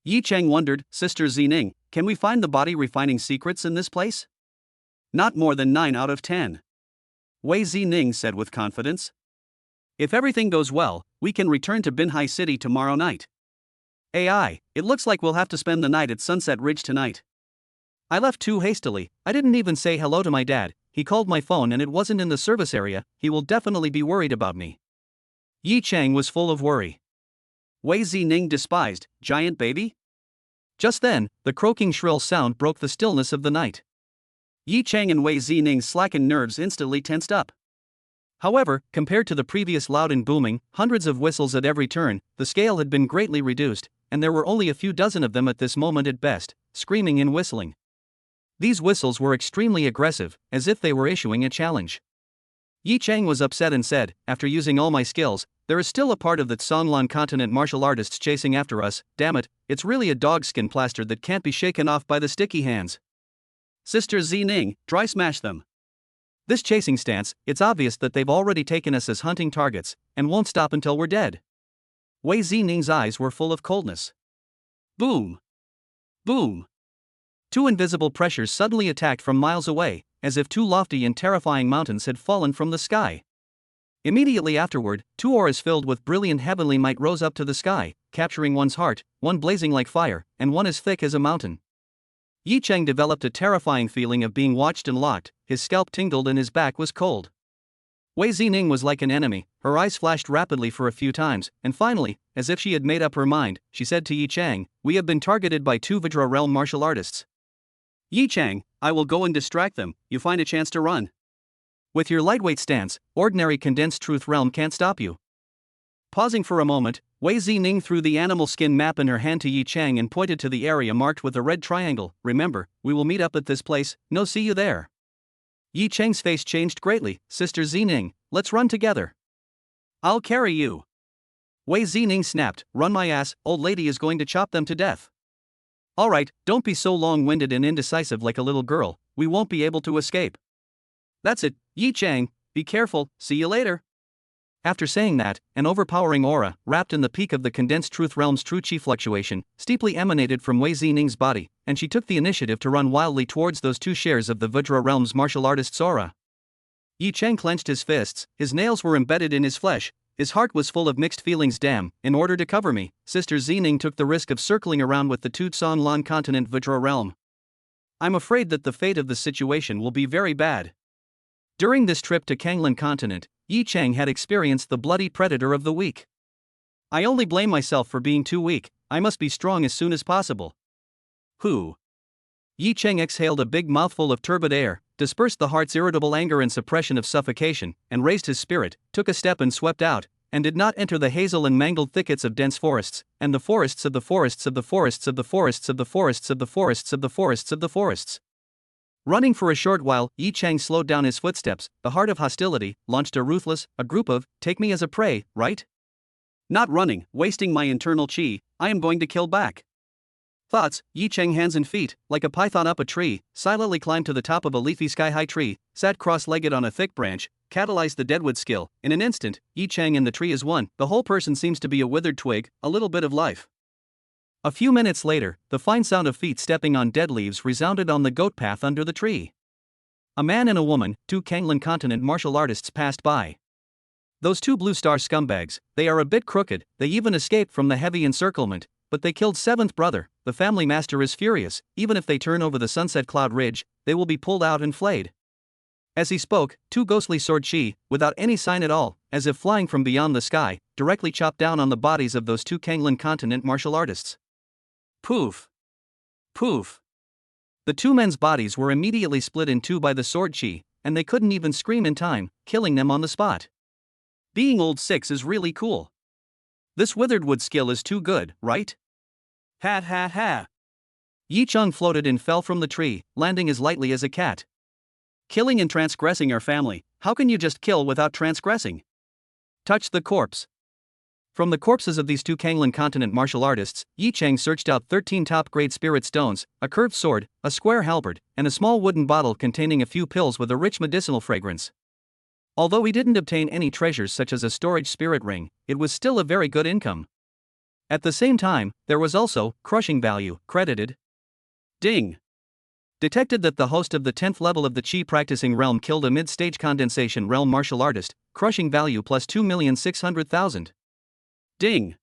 Yi Cheng wondered, Sister Zining, can we find the body refining secrets in this place? Not more than 9 out of 10. Wei Zining said with confidence. If everything goes well, we can return to Binhai City tomorrow night. AI, it looks like we'll have to spend the night at Sunset Ridge tonight. I left too hastily, I didn't even say hello to my dad, he called my phone and it wasn't in the service area, he will definitely be worried about me. Yi Cheng was full of worry. Wei Zining despised, giant baby? Just then, the croaking shrill sound broke the stillness of the night. Yi Cheng and Wei Zining's slackened nerves instantly tensed up. However, compared to the previous loud and booming, hundreds of whistles at every turn, the scale had been greatly reduced, and there were only a few dozen of them at this moment at best, screaming and whistling. These whistles were extremely aggressive, as if they were issuing a challenge. Yi Cheng was upset and said, after using all my skills, there is still a part of the Songlan continent martial artists chasing after us, damn it, it's really a dogskin plaster that can't be shaken off by the sticky hands. Sister Zining, dry smash them. This chasing stance, it's obvious that they've already taken us as hunting targets, and won't stop until we're dead. Wei Zining's eyes were full of coldness. Boom! Boom! Two invisible pressures suddenly attacked from miles away, as if two lofty and terrifying mountains had fallen from the sky. Immediately afterward, two auras filled with brilliant heavenly might rose up to the sky, capturing one's heart, one blazing like fire, and one as thick as a mountain. Yi Cheng developed a terrifying feeling of being watched and locked, his scalp tingled and his back was cold. Wei Zining was like an enemy, her eyes flashed rapidly for a few times, and finally, as if she had made up her mind, she said to Yi Cheng, we have been targeted by two Vajra realm martial artists. Yi Cheng, I will go and distract them, you find a chance to run. With your lightweight stance, ordinary condensed truth realm can't stop you. Pausing for a moment, Wei Zining threw the animal skin map in her hand to Yi Cheng and pointed to the area marked with a red triangle. Remember, we will meet up at this place, no see you there. Yi Cheng's face changed greatly, Sister Zining, let's run together. I'll carry you. Wei Zining snapped, run my ass, old lady is going to chop them to death. Alright, don't be so long-winded and indecisive like a little girl, we won't be able to escape. That's it, Yi Cheng, be careful, see you later. After saying that, an overpowering aura, wrapped in the peak of the condensed truth realm's true chi fluctuation, steeply emanated from Wei Zining's body, and she took the initiative to run wildly towards those two shares of the Vajra realm's martial artist's aura. Yi Cheng clenched his fists, his nails were embedded in his flesh, his heart was full of mixed feelings. Damn, in order to cover me, Sister Zining took the risk of circling around with the two Songlan continent Vajra realm. I'm afraid that the fate of the situation will be very bad. During this trip to Kanglan continent, Yi Cheng had experienced the bloody predator of the week. I only blame myself for being too weak, I must be strong as soon as possible. Who? Yi Cheng exhaled a big mouthful of turbid air, dispersed the heart's irritable anger and suppression of suffocation, and raised his spirit, took a step and swept out, and did not enter the hazel and mangled thickets of dense forests, and the forests of the forests of the forests of the forests of the forests of the forests of the forests of the forests. Running for a short while, Yi Cheng slowed down his footsteps, the heart of hostility, launched a group of, take me as a prey, right? Not running, wasting my internal chi, I am going to kill back. Thoughts, Yi Cheng hands and feet, like a python up a tree, silently climbed to the top of a leafy sky-high tree, sat cross-legged on a thick branch, catalyzed the deadwood skill, in an instant, Yi Cheng and the tree is one, the whole person seems to be a withered twig, a little bit of life. A few minutes later, the fine sound of feet stepping on dead leaves resounded on the goat path under the tree. A man and a woman, two Kanglan continent martial artists passed by. Those two Blue Star scumbags, they are a bit crooked, they even escaped from the heavy encirclement, but they killed seventh brother, the family master is furious, even if they turn over the sunset cloud ridge, they will be pulled out and flayed. As he spoke, two ghostly sword chi, without any sign at all, as if flying from beyond the sky, directly chopped down on the bodies of those two Kanglan continent martial artists. Poof! Poof! The two men's bodies were immediately split in two by the sword chi, and they couldn't even scream in time, killing them on the spot. Being old 6 is really cool. This withered wood skill is too good, right? Ha ha ha! Yi Cheng floated and fell from the tree, landing as lightly as a cat. Killing and transgressing our family, how can you just kill without transgressing? Touch the corpse. From the corpses of these two Kanglan continent martial artists, Yi Cheng searched out 13 top-grade spirit stones, a curved sword, a square halberd, and a small wooden bottle containing a few pills with a rich medicinal fragrance. Although he didn't obtain any treasures such as a storage spirit ring, it was still a very good income. At the same time, there was also crushing value credited. Ding. Detected that the host of the 10th level of the Chi practicing realm killed a mid-stage condensation realm martial artist, crushing value plus 2,600,000. Ding.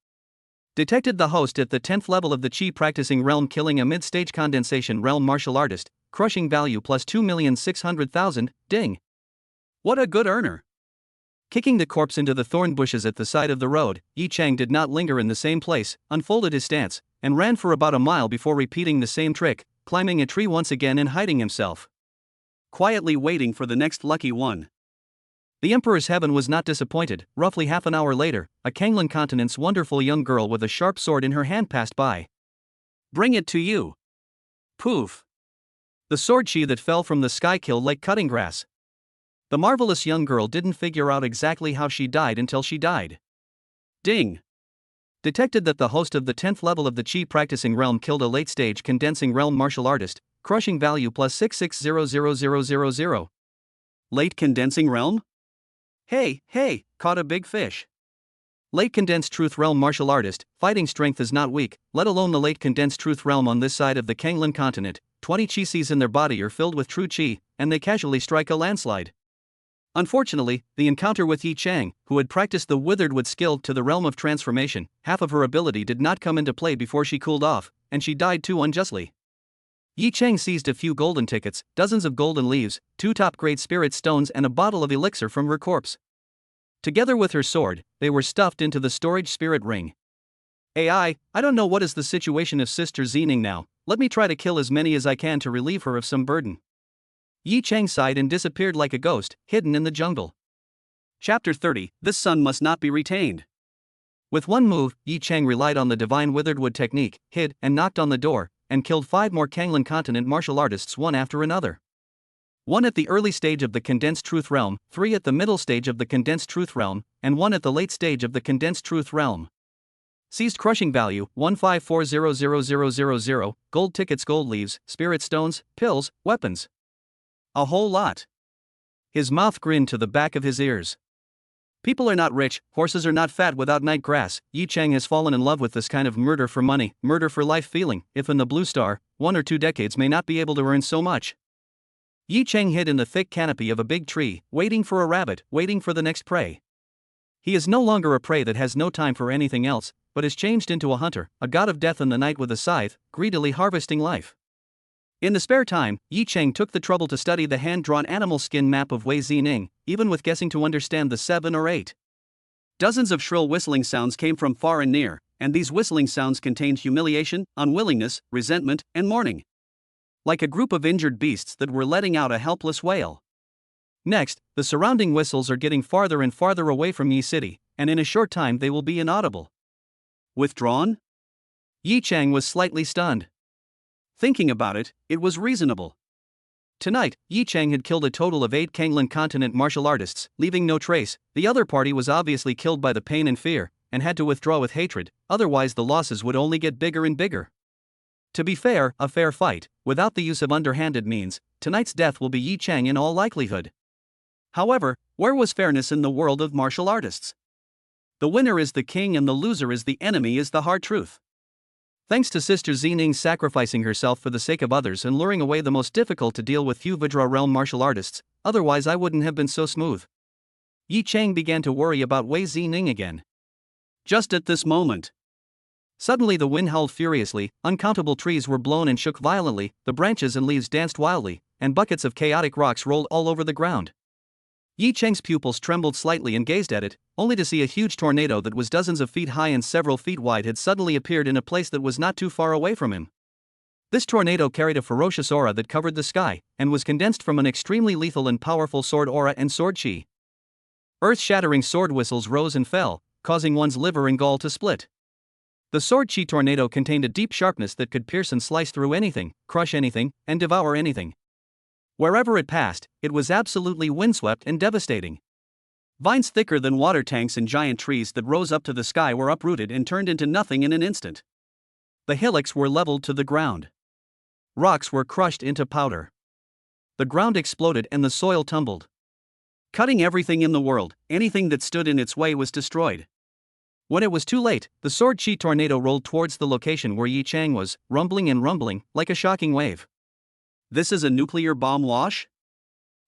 Detected the host at the 10th level of the Chi practicing realm killing a mid-stage condensation realm martial artist, crushing value plus 2,600,000. Ding. What a good earner. Kicking the corpse into the thorn bushes at the side of the road, Yi Chang did not linger in the same place, unfolded his stance, and ran for about a mile before repeating the same trick, climbing a tree once again and hiding himself, quietly waiting for the next lucky one. The Emperor's heaven was not disappointed. Roughly half an hour later, a Kanglan continent's wonderful young girl with a sharp sword in her hand passed by. Bring it to you. Poof. The sword chi that fell from the sky killed like cutting grass. The marvelous young girl didn't figure out exactly how she died until she died. Ding. Detected that the host of the 10th level of the Chi practicing realm killed a late-stage condensing realm martial artist, crushing value plus 6600000. Late condensing realm? Hey, caught a big fish. Late condensed truth realm martial artist, fighting strength is not weak, let alone the late condensed truth realm on this side of the Kanglan continent. 20 chi seas in their body are filled with true chi, and they casually strike a landslide. Unfortunately, the encounter with Yi Chang, who had practiced the withered wood skill to the realm of transformation, half of her ability did not come into play before she cooled off, and she died too unjustly. Yi Chang seized a few golden tickets, dozens of golden leaves, 2 top-grade spirit stones and a bottle of elixir from her corpse. Together with her sword, they were stuffed into the storage spirit ring. I don't know what is the situation of Sister Zening now, let me try to kill as many as I can to relieve her of some burden. Yi Chang sighed and disappeared like a ghost, hidden in the jungle. Chapter 30, This Son Must Not Be Retained. With one move, Yi Chang relied on the divine withered wood technique, hid and knocked on the door, and killed 5 more Kanglan continent martial artists one after another. 1 at the early stage of the condensed truth realm, 3 at the middle stage of the condensed truth realm, and 1 at the late stage of the condensed truth realm. Seized crushing value 154,000,000, gold tickets, gold leaves, spirit stones, pills, weapons. A whole lot. His mouth grinned to the back of his ears. People are not rich, horses are not fat without night grass. Yi Chang has fallen in love with this kind of murder for money, murder for life feeling. If in the Blue Star, 1 or 2 decades may not be able to earn so much. Yi Chang hid in the thick canopy of a big tree, waiting for a rabbit, waiting for the next prey. He is no longer a prey that has no time for anything else, but is changed into a hunter, a god of death in the night with a scythe, greedily harvesting life. In the spare time, Yi Chang took the trouble to study the hand-drawn animal skin map of Wei Zining, even with guessing to understand the 7 or 8. Dozens of shrill whistling sounds came from far and near, and these whistling sounds contained humiliation, unwillingness, resentment, and mourning. Like a group of injured beasts that were letting out a helpless wail. Next, the surrounding whistles are getting farther and farther away from Yi City, and in a short time they will be inaudible. Withdrawn? Yi Chang was slightly stunned. Thinking about it, it was reasonable. Tonight, Yi Chang had killed a total of 8 Kanglan continent martial artists, leaving no trace. The other party was obviously killed by the pain and fear, and had to withdraw with hatred, otherwise the losses would only get bigger and bigger. To be fair, a fair fight, without the use of underhanded means, tonight's death will be Yi Chang in all likelihood. However, where was fairness in the world of martial artists? The winner is the king and the loser is the enemy is the hard truth. Thanks to Sister Zening sacrificing herself for the sake of others and luring away the most difficult to deal with few Vidra realm martial artists, otherwise I wouldn't have been so smooth. Yi Chang began to worry about Wei Zining again. Just at this moment. Suddenly the wind howled furiously, uncountable trees were blown and shook violently, the branches and leaves danced wildly, and buckets of chaotic rocks rolled all over the ground. Yi Chang's pupils trembled slightly and gazed at it, only to see a huge tornado that was dozens of feet high and several feet wide had suddenly appeared in a place that was not too far away from him. This tornado carried a ferocious aura that covered the sky, and was condensed from an extremely lethal and powerful sword aura and sword chi. Earth-shattering sword whistles rose and fell, causing one's liver and gall to split. The sword chi tornado contained a deep sharpness that could pierce and slice through anything, crush anything, and devour anything. Wherever it passed, it was absolutely windswept and devastating. Vines thicker than water tanks and giant trees that rose up to the sky were uprooted and turned into nothing in an instant. The hillocks were leveled to the ground. Rocks were crushed into powder. The ground exploded and the soil tumbled. Cutting everything in the world, anything that stood in its way was destroyed. When it was too late, the sword chi tornado rolled towards the location where Yi Chang was, rumbling and rumbling, like a shocking wave. This is a nuclear bomb wash?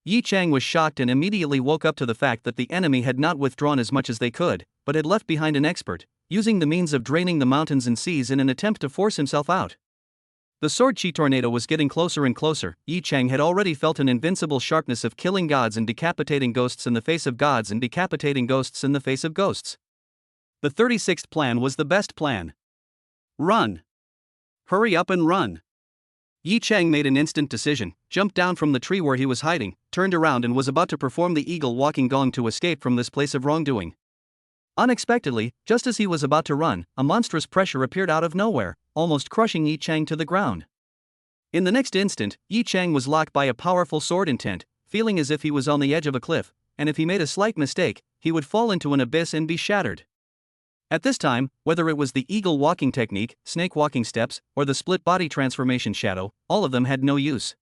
Yi Chang was shocked and immediately woke up to the fact that the enemy had not withdrawn as much as they could, but had left behind an expert, using the means of draining the mountains and seas in an attempt to force himself out. The sword chi tornado was getting closer and closer. Yi Chang had already felt an invincible sharpness of killing gods and decapitating ghosts in the face of gods and decapitating ghosts in the face of ghosts. The 36th plan was the best plan. Run! Hurry up and run! Yi Chang made an instant decision, jumped down from the tree where he was hiding, turned around and was about to perform the eagle walking gong to escape from this place of wrongdoing. Unexpectedly, just as he was about to run, a monstrous pressure appeared out of nowhere, almost crushing Yi Chang to the ground. In the next instant, Yi Chang was locked by a powerful sword intent, feeling as if he was on the edge of a cliff, and if he made a slight mistake, he would fall into an abyss and be shattered. At this time, whether it was the eagle walking technique, snake walking steps, or the split body transformation shadow, all of them had no use.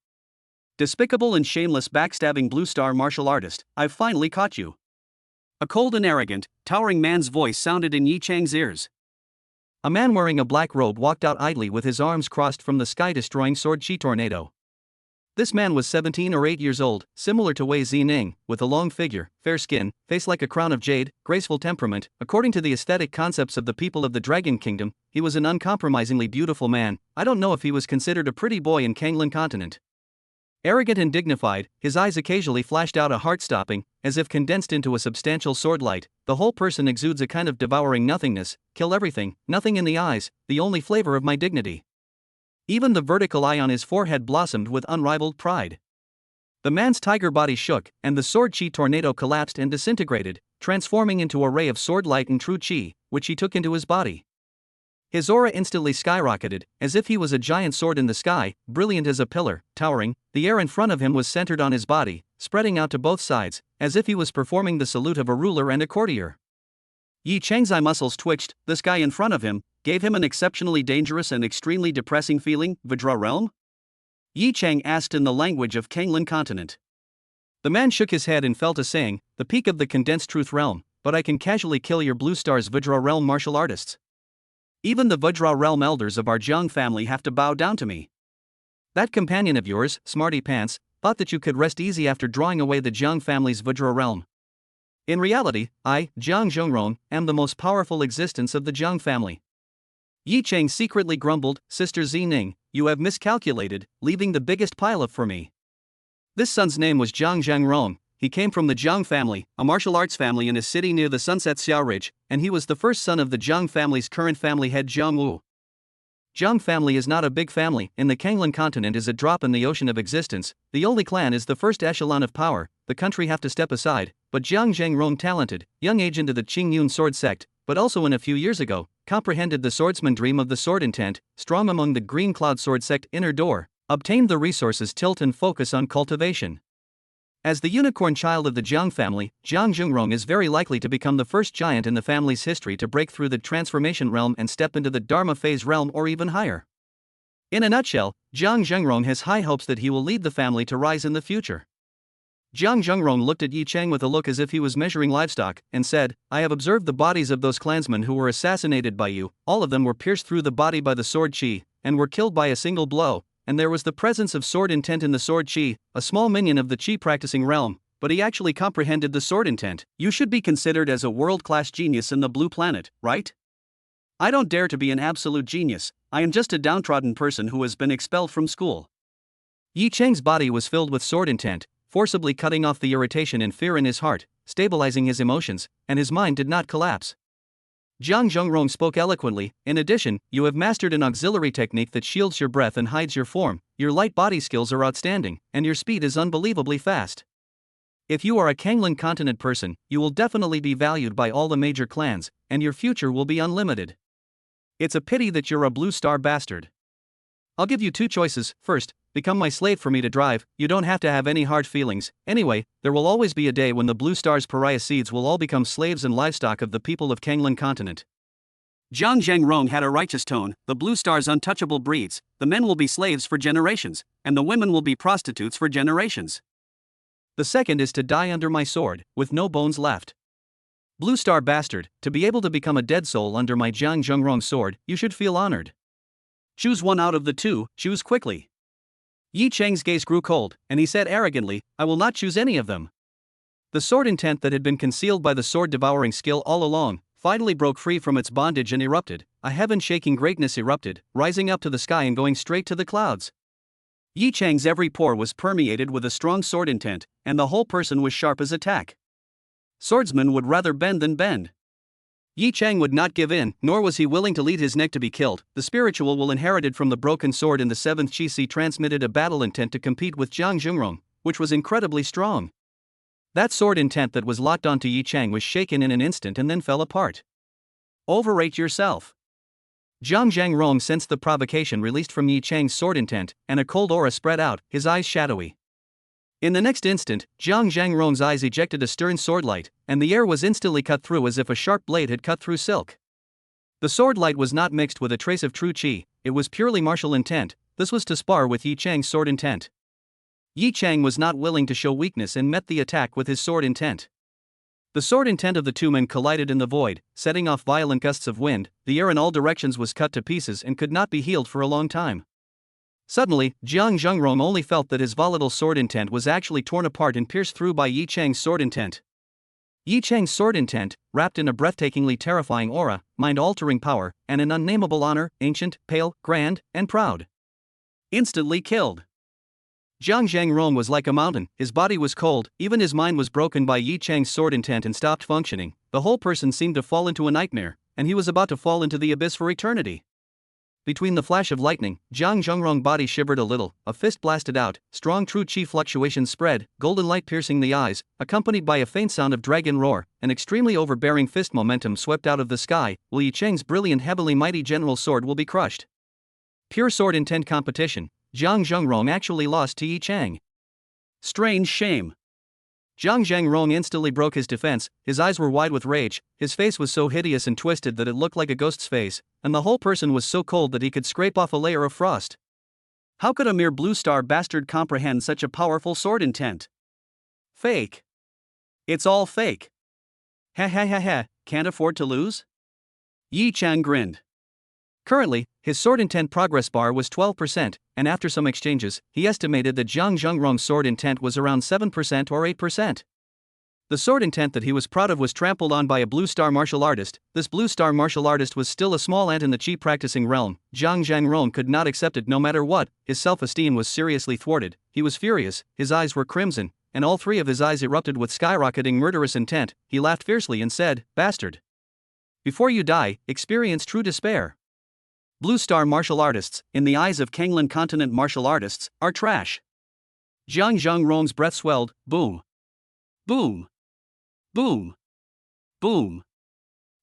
Despicable and shameless backstabbing blue star martial artist, I've finally caught you. A cold and arrogant, towering man's voice sounded in Yi Chang's ears. A man wearing a black robe walked out idly with his arms crossed from the sky-destroying sword chi tornado. This man was 17 or 8 years old, similar to Wei Zining, with a long figure, fair skin, face like a crown of jade, graceful temperament. According to the aesthetic concepts of the people of the Dragon Kingdom, he was an uncompromisingly beautiful man. I don't know if he was considered a pretty boy in Kanglan continent. Arrogant and dignified, his eyes occasionally flashed out a heart-stopping, as if condensed into a substantial sword light. The whole person exudes a kind of devouring nothingness, kill everything, nothing in the eyes, the only flavor of my dignity. Even the vertical eye on his forehead blossomed with unrivaled pride. The man's tiger body shook, and the sword chi tornado collapsed and disintegrated, transforming into a ray of sword light and true chi, which he took into his body. His aura instantly skyrocketed, as if he was a giant sword in the sky, brilliant as a pillar, towering. The air in front of him was centered on his body, spreading out to both sides, as if he was performing the salute of a ruler and a courtier. Yi Chang's eye muscles twitched. The sky in front of him gave him an exceptionally dangerous and extremely depressing feeling. Vajra realm? Yi Chang asked in the language of Kanglan continent. The man shook his head and fell to saying, the peak of the condensed truth realm, but I can casually kill your blue stars Vajra realm martial artists. Even the Vajra realm elders of our Jiang family have to bow down to me. That companion of yours, Smarty Pants, thought that you could rest easy after drawing away the Jiang family's Vajra realm. In reality, I, Jiang Zhongrong, am the most powerful existence of the Jiang family. Yi Chang secretly grumbled, Sister Zining, you have miscalculated, leaving the biggest pile up for me. This son's name was Jiang Zhangrong. He came from the Jiang family, a martial arts family in a city near the Sunset Xiao Ridge, and he was the first son of the Jiang family's current family head Jiang Wu. Jiang family is not a big family. In the Kanglan continent is a drop in the ocean of existence. The only clan is the first echelon of power. The country have to step aside, but Jiang Zhangrong talented, young age into the Qingyun sword sect, but also in a few years ago, comprehended the swordsman dream of the sword intent, strong among the Green Cloud sword sect inner door, obtained the resources tilt and focus on cultivation. As the unicorn child of the Jiang family, Jiang Zhongrong is very likely to become the first giant in the family's history to break through the transformation realm and step into the Dharma phase realm or even higher. In a nutshell, Jiang Zhongrong has high hopes that he will lead the family to rise in the future. Jiang Zhongrong looked at Yi Chang with a look as if he was measuring livestock, and said, I have observed the bodies of those clansmen who were assassinated by you. All of them were pierced through the body by the sword chi, and were killed by a single blow. And there was the presence of sword intent in the sword chi, a small minion of the chi practicing realm, but he actually comprehended the sword intent. You should be considered as a world-class genius in the blue planet, right? I don't dare to be an absolute genius. I am just a downtrodden person who has been expelled from school. Yi Chang's body was filled with sword intent, forcibly cutting off the irritation and fear in his heart, stabilizing his emotions, and his mind did not collapse. Jiang Zhongrong spoke eloquently. In addition, you have mastered an auxiliary technique that shields your breath and hides your form. Your light body skills are outstanding, and your speed is unbelievably fast. If you are a Kanglan continent person, you will definitely be valued by all the major clans, and your future will be unlimited. It's a pity that you're a blue star bastard. I'll give you two choices. First, become my slave for me to drive. You don't have to have any hard feelings. Anyway, there will always be a day when the blue star's pariah seeds will all become slaves and livestock of the people of Kanglan continent. Jiang Zhangrong had a righteous tone. The blue star's untouchable breeds. The men will be slaves for generations, and the women will be prostitutes for generations. The second is to die under my sword, with no bones left. Blue Star Bastard, to be able to become a dead soul under my Jiang Zhengrong sword, you should feel honored. Choose one out of the two, choose quickly. Yi Chang's gaze grew cold, and he said arrogantly, I will not choose any of them. The sword intent that had been concealed by the sword-devouring skill all along finally broke free from its bondage and erupted. A heaven-shaking greatness erupted, rising up to the sky and going straight to the clouds. Yi Chang's every pore was permeated with a strong sword intent, and the whole person was sharp as a tack. Swordsman would rather bend than bend. Yi Chang would not give in, nor was he willing to lead his neck to be killed. The spiritual will inherited from the broken sword in the 7th Qi transmitted a battle intent to compete with Jiang Zhengrong, which was incredibly strong. That sword intent that was locked onto Yi Chang was shaken in an instant and then fell apart. Overrate yourself. Jiang Zhengrong sensed the provocation released from Yi Chang's sword intent, and a cold aura spread out, his eyes shadowy. In the next instant, Jiang Zhengrong's eyes ejected a stern sword light, and the air was instantly cut through as if a sharp blade had cut through silk. The sword light was not mixed with a trace of true qi, it was purely martial intent. This was to spar with Yi Chang's sword intent. Yi Chang was not willing to show weakness and met the attack with his sword intent. The sword intent of the two men collided in the void, setting off violent gusts of wind. The air in all directions was cut to pieces and could not be healed for a long time. Suddenly, Jiang Zhengrong only felt that his volatile sword intent was actually torn apart and pierced through by Yi Chang's sword intent. Yi Chang's sword intent, wrapped in a breathtakingly terrifying aura, mind-altering power, and an unnameable honor, ancient, pale, grand, and proud. Instantly killed. Jiang Zhengrong was like a mountain, his body was cold, even his mind was broken by Yi Chang's sword intent and stopped functioning. The whole person seemed to fall into a nightmare, and he was about to fall into the abyss for eternity. Between the flash of lightning, Jiang Zhengrong's body shivered a little, a fist blasted out, strong true qi fluctuations spread, golden light piercing the eyes, accompanied by a faint sound of dragon roar. An extremely overbearing fist momentum swept out of the sky. Will Yi Chang's brilliant heavily mighty general sword will be crushed. Pure sword intent competition. Jiang Zhengrong actually lost to Yi Chang. Strange shame. Jiang Zhengrong instantly broke his defense, his eyes were wide with rage, his face was so hideous and twisted that it looked like a ghost's face, and the whole person was so cold that he could scrape off a layer of frost. How could a mere Blue Star Bastard comprehend such a powerful sword intent? Fake. It's all fake. Ha ha ha ha, can't afford to lose? Yi Chang grinned. Currently, his sword intent progress bar was 12%, and after some exchanges, he estimated that Jiang Zhengrong's sword intent was around 7% or 8%. The sword intent that he was proud of was trampled on by a Blue Star martial artist. This Blue Star martial artist was still a small ant in the Qi practicing realm. Jiang Zhengrong could not accept it no matter what. His self-esteem was seriously thwarted. He was furious, his eyes were crimson, and all three of his eyes erupted with skyrocketing murderous intent. He laughed fiercely and said, "Bastard. Before you die, experience true despair." Blue Star martial artists, in the eyes of Kanglan continent martial artists, are trash. Jiang Zhengrong's breath swelled, boom. Boom. Boom. Boom.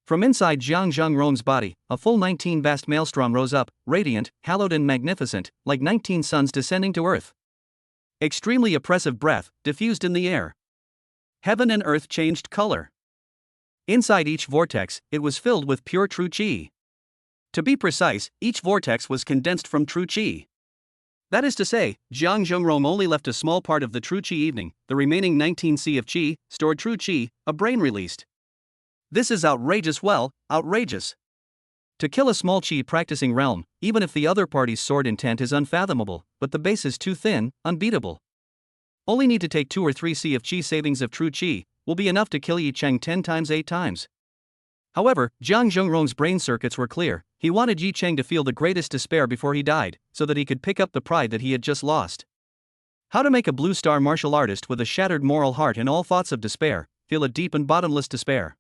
From inside Jiang Zhengrong's body, a full 19 vast maelstrom rose up, radiant, hallowed and magnificent, like 19 suns descending to earth. Extremely oppressive breath, diffused in the air. Heaven and earth changed color. Inside each vortex, it was filled with pure true qi. To be precise, each vortex was condensed from true qi. That is to say, Jiang Zhengrong only left a small part of the true qi evening, the remaining 19 C of qi, stored true qi, a brain released. This is outrageous, well, outrageous. To kill a small qi practicing realm, even if the other party's sword intent is unfathomable, but the base is too thin, unbeatable. Only need to take 2 or 3 C of qi savings of true qi, will be enough to kill Yi Chang 10 times 8 times. However, Jiang Zhengrong's brain circuits were clear. He wanted Yi Chang to feel the greatest despair before he died, so that he could pick up the pride that he had just lost. How to make a Blue Star martial artist with a shattered moral heart and all thoughts of despair feel a deep and bottomless despair?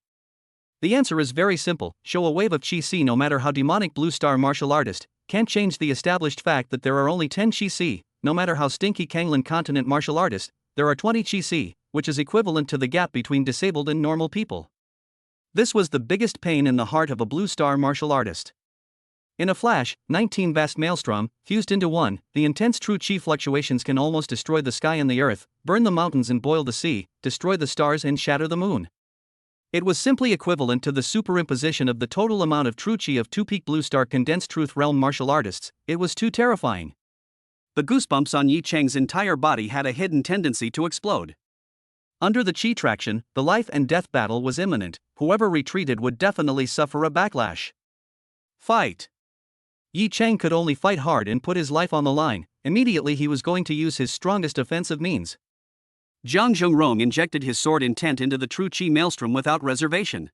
The answer is very simple: show a wave of Qi C. No matter how demonic Blue Star martial artist, can't change the established fact that there are only 10 Qi C. No matter how stinky Kanglan continent martial artist, there are 20 Qi C, which is equivalent to the gap between disabled and normal people. This was the biggest pain in the heart of a Blue Star martial artist. In a flash, 19 vast maelstrom, fused into one, the intense true qi fluctuations can almost destroy the sky and the earth, burn the mountains and boil the sea, destroy the stars and shatter the moon. It was simply equivalent to the superimposition of the total amount of true qi of 2 peak Blue Star condensed truth realm martial artists. It was too terrifying. The goosebumps on Yi Chang's entire body had a hidden tendency to explode. Under the chi traction, the life and death battle was imminent. Whoever retreated would definitely suffer a backlash. Fight! Yi Chang could only fight hard and put his life on the line. Immediately he was going to use his strongest offensive means. Zhang Zhongrong injected his sword intent into the true chi maelstrom without reservation.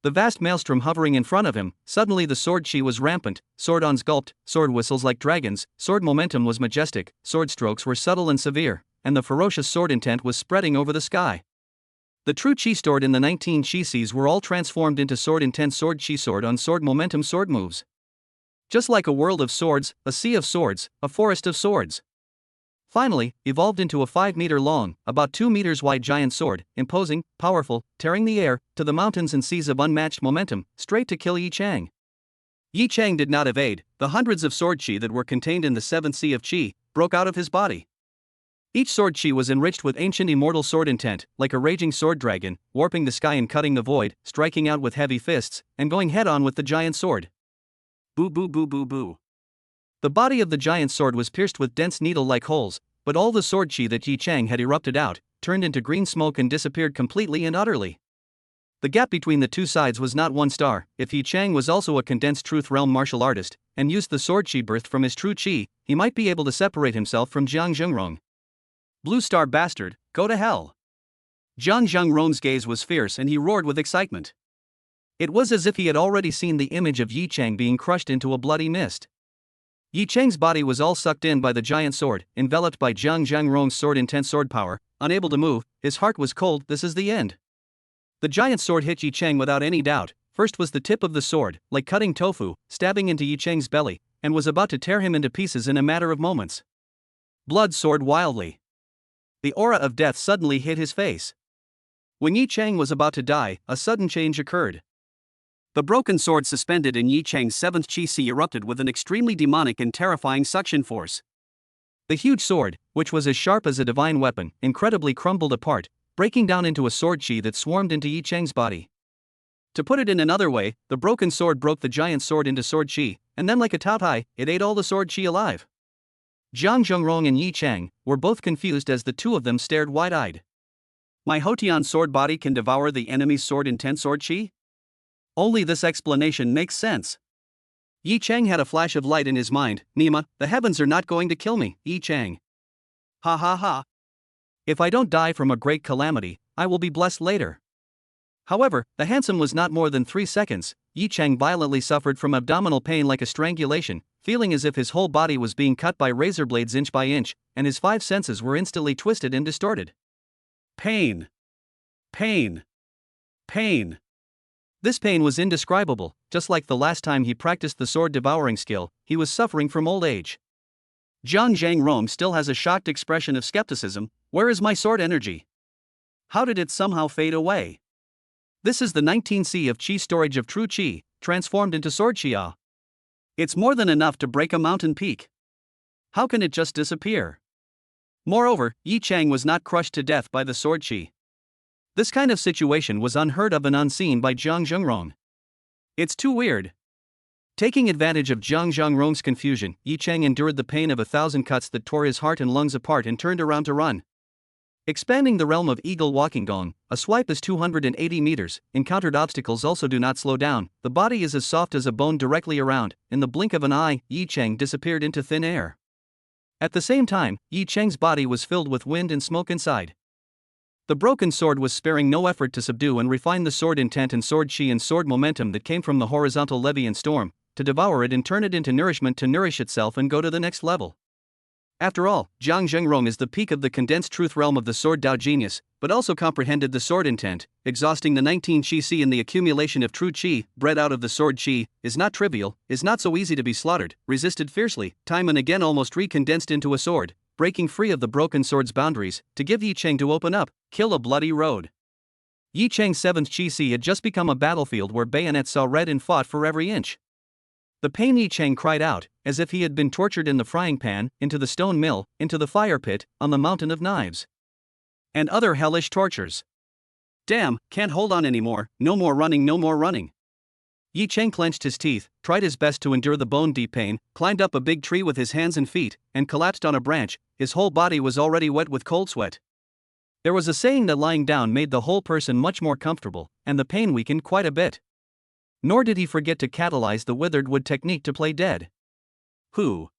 The vast maelstrom hovering in front of him, suddenly the sword chi was rampant, sword on sculpt, sword whistles like dragons, sword momentum was majestic, sword strokes were subtle and severe, and the ferocious sword intent was spreading over the sky. The true chi stored in the 19 chi seas were all transformed into sword intent sword chi sword on sword momentum sword moves. Just like a world of swords, a sea of swords, a forest of swords. Finally, evolved into a 5-meter long, about 2 meters wide giant sword, imposing, powerful, tearing the air, to the mountains and seas of unmatched momentum, straight to kill Yi Chang. Yi Chang did not evade. The hundreds of sword chi that were contained in the 7th sea of chi broke out of his body. Each sword chi was enriched with ancient immortal sword intent, like a raging sword dragon, warping the sky and cutting the void, striking out with heavy fists, and going head-on with the giant sword. Boo boo boo boo boo. The body of the giant sword was pierced with dense needle-like holes, but all the sword chi that Yi Chang had erupted out, turned into green smoke and disappeared completely and utterly. The gap between the two sides was not 1 star. If Yi Chang was also a condensed truth realm martial artist, and used the sword chi birthed from his true chi, he might be able to separate himself from Zhang Zhongrong. Blue star bastard, go to hell. Zhang Zhongrong's gaze was fierce and he roared with excitement. It was as if he had already seen the image of Yi Chang being crushed into a bloody mist. Yi Chang's body was all sucked in by the giant sword, enveloped by Zhang Zhongrong's sword intense sword power, unable to move. His heart was cold. This is the end. The giant sword hit Yi Chang without any doubt. First was the tip of the sword, like cutting tofu, stabbing into Yi Chang's belly, and was about to tear him into pieces in a matter of moments. Blood soared wildly. The aura of death suddenly hit his face. When Yi Chang was about to die, a sudden change occurred. The broken sword suspended in Yi Chang's 7th chi si erupted with an extremely demonic and terrifying suction force. The huge sword, which was as sharp as a divine weapon, incredibly crumbled apart, breaking down into a sword chi that swarmed into Yi Chang's body. To put it in another way, the broken sword broke the giant sword into sword chi, and then like a taotai, it ate all the sword chi alive. Zhang Zhongrong and Yi Chang were both confused as the two of them stared wide-eyed. My Hotian sword body can devour the enemy's sword intent sword chi? Only this explanation makes sense. Yi Chang had a flash of light in his mind. Nima, the heavens are not going to kill me, Yi Chang. Ha ha ha. If I don't die from a great calamity, I will be blessed later. However, the handsome was not more than 3 seconds. Yi Chang violently suffered from abdominal pain like a strangulation, feeling as if his whole body was being cut by razor blades inch by inch, and his 5 senses were instantly twisted and distorted. Pain. Pain. Pain. This pain was indescribable. Just like the last time he practiced the sword devouring skill, he was suffering from old age. Zhang Zhongrong still has a shocked expression of skepticism. Where is my sword energy? How did it somehow fade away? This is the 19C of chi storage of true chi, transformed into sword chi. It's more than enough to break a mountain peak. How can it just disappear? Moreover, Yi Chang was not crushed to death by the sword chi. This kind of situation was unheard of and unseen by Zhang Zhongrong. It's too weird. Taking advantage of Zhang Zhongrong's confusion, Yi Chang endured the pain of 1,000 cuts that tore his heart and lungs apart and turned around to run. Expanding the realm of Eagle Walking Gong, a swipe is 280 meters, encountered obstacles also do not slow down, the body is as soft as a bone directly around. In the blink of an eye, Yi Chang disappeared into thin air. At the same time, Yi Chang's body was filled with wind and smoke inside. The broken sword was sparing no effort to subdue and refine the sword intent and sword chi and sword momentum that came from the horizontal levy and storm, to devour it and turn it into nourishment to nourish itself and go to the next level. After all, Zhang Zhongrong is the peak of the condensed truth realm of the sword Dao genius, but also comprehended the sword intent, exhausting the 19 chi si in the accumulation of true chi, bred out of the sword chi, is not trivial, is not so easy to be slaughtered, resisted fiercely, time and again almost recondensed into a sword, breaking free of the broken sword's boundaries, to give Yi Chang to open up, kill a bloody road. Yi Chang's 7th chi si had just become a battlefield where bayonets saw red and fought for every inch. The pain Yi Chang cried out, as if he had been tortured in the frying pan, into the stone mill, into the fire pit, on the mountain of knives. And other hellish tortures. Damn, can't hold on anymore, no more running, no more running. Yi Chang clenched his teeth, tried his best to endure the bone-deep pain, climbed up a big tree with his hands and feet, and collapsed on a branch. His whole body was already wet with cold sweat. There was a saying that lying down made the whole person much more comfortable, and the pain weakened quite a bit. Nor did he forget to catalyze the withered wood technique to play dead. Who?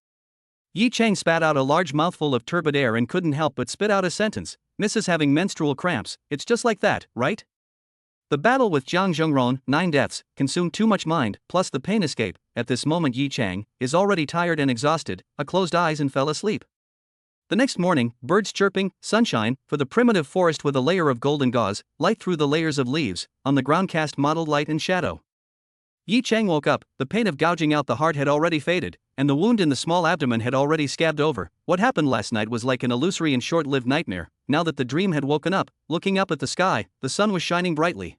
Yi Chang spat out a large mouthful of turbid air and couldn't help but spit out a sentence. Mrs. having menstrual cramps, it's just like that, right? The battle with Jiang Zhongron, 9 deaths, consumed too much mind, plus the pain escape. At this moment Yi Chang is already tired and exhausted, closed eyes and fell asleep. The next morning, birds chirping, sunshine, for the primitive forest with a layer of golden gauze, light through the layers of leaves, on the ground cast mottled light and shadow. Yi Chang woke up, the pain of gouging out the heart had already faded, and the wound in the small abdomen had already scabbed over. What happened last night was like an illusory and short-lived nightmare. Now that the dream had woken up, looking up at the sky, the sun was shining brightly.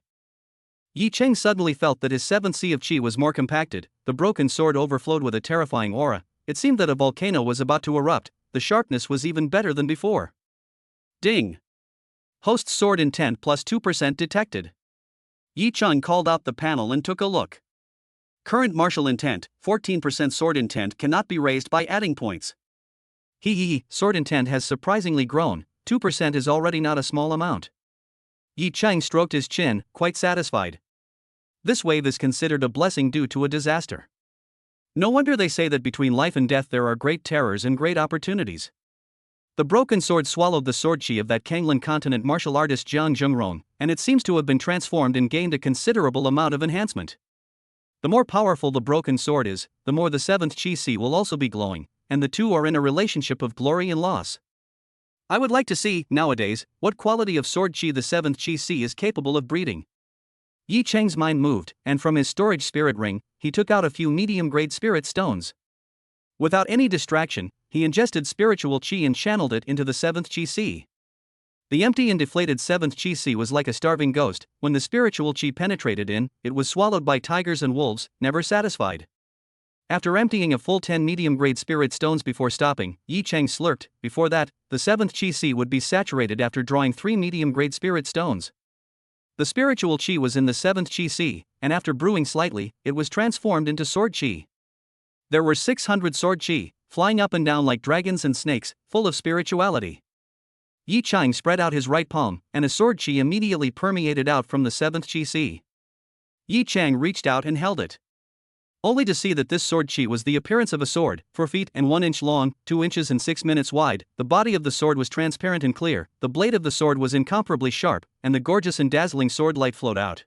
Yi Chang suddenly felt that his seventh sea of qi was more compacted, the broken sword overflowed with a terrifying aura. It seemed that a volcano was about to erupt. The sharpness was even better than before. Ding! Host's sword intent plus 2% detected. Yi Chang called out the panel and took a look. Current martial intent, 14% sword intent cannot be raised by adding points. Sword intent has surprisingly grown, 2% is already not a small amount. Yi Chang stroked his chin, quite satisfied. This wave is considered a blessing due to a disaster. No wonder they say that between life and death there are great terrors and great opportunities. The broken sword swallowed the sword chi of that Kanglan continent martial artist Jiang Zhongron, and it seems to have been transformed and gained a considerable amount of enhancement. The more powerful the broken sword is, the more the seventh chi si will also be glowing, and the two are in a relationship of glory and loss. I would like to see, nowadays, what quality of sword chi the seventh chi si is capable of breeding. Yi Chang's mind moved, and from his storage spirit ring, he took out a few medium-grade spirit stones. Without any distraction, he ingested spiritual qi and channeled it into the seventh qi si. The empty and deflated seventh qi si was like a starving ghost. When the spiritual qi penetrated in, it was swallowed by tigers and wolves, never satisfied. After emptying a full 10 medium-grade spirit stones before stopping, Yi Chang slurped. Before that, the seventh qi si would be saturated after drawing 3 medium-grade spirit stones. The spiritual qi was in the seventh qi si, and after brewing slightly, it was transformed into sword qi. There were 600 sword qi, flying up and down like dragons and snakes, full of spirituality. Yi Chang spread out his right palm, and a sword qi immediately permeated out from the seventh qi si. Yi Chang reached out and held it. Only to see that this sword qi was the appearance of a sword, 4 feet and 1 inch long, 2 inches and 6 minutes wide. The body of the sword was transparent and clear, the blade of the sword was incomparably sharp, and the gorgeous and dazzling sword light flowed out.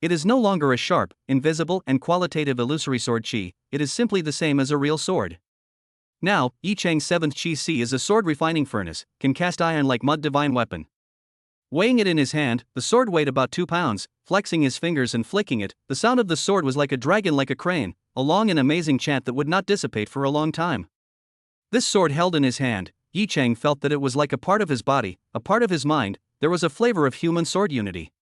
It is no longer a sharp, invisible and qualitative illusory sword qi, it is simply the same as a real sword. Now, Yi Chang's seventh qi si is a sword refining furnace, can cast iron like mud divine weapon. Weighing it in his hand, the sword weighed about 2 pounds, flexing his fingers and flicking it, the sound of the sword was like a dragon like a crane, a long and amazing chant that would not dissipate for a long time. This sword held in his hand, Yi Chang felt that it was like a part of his body, a part of his mind. There was a flavor of human sword unity.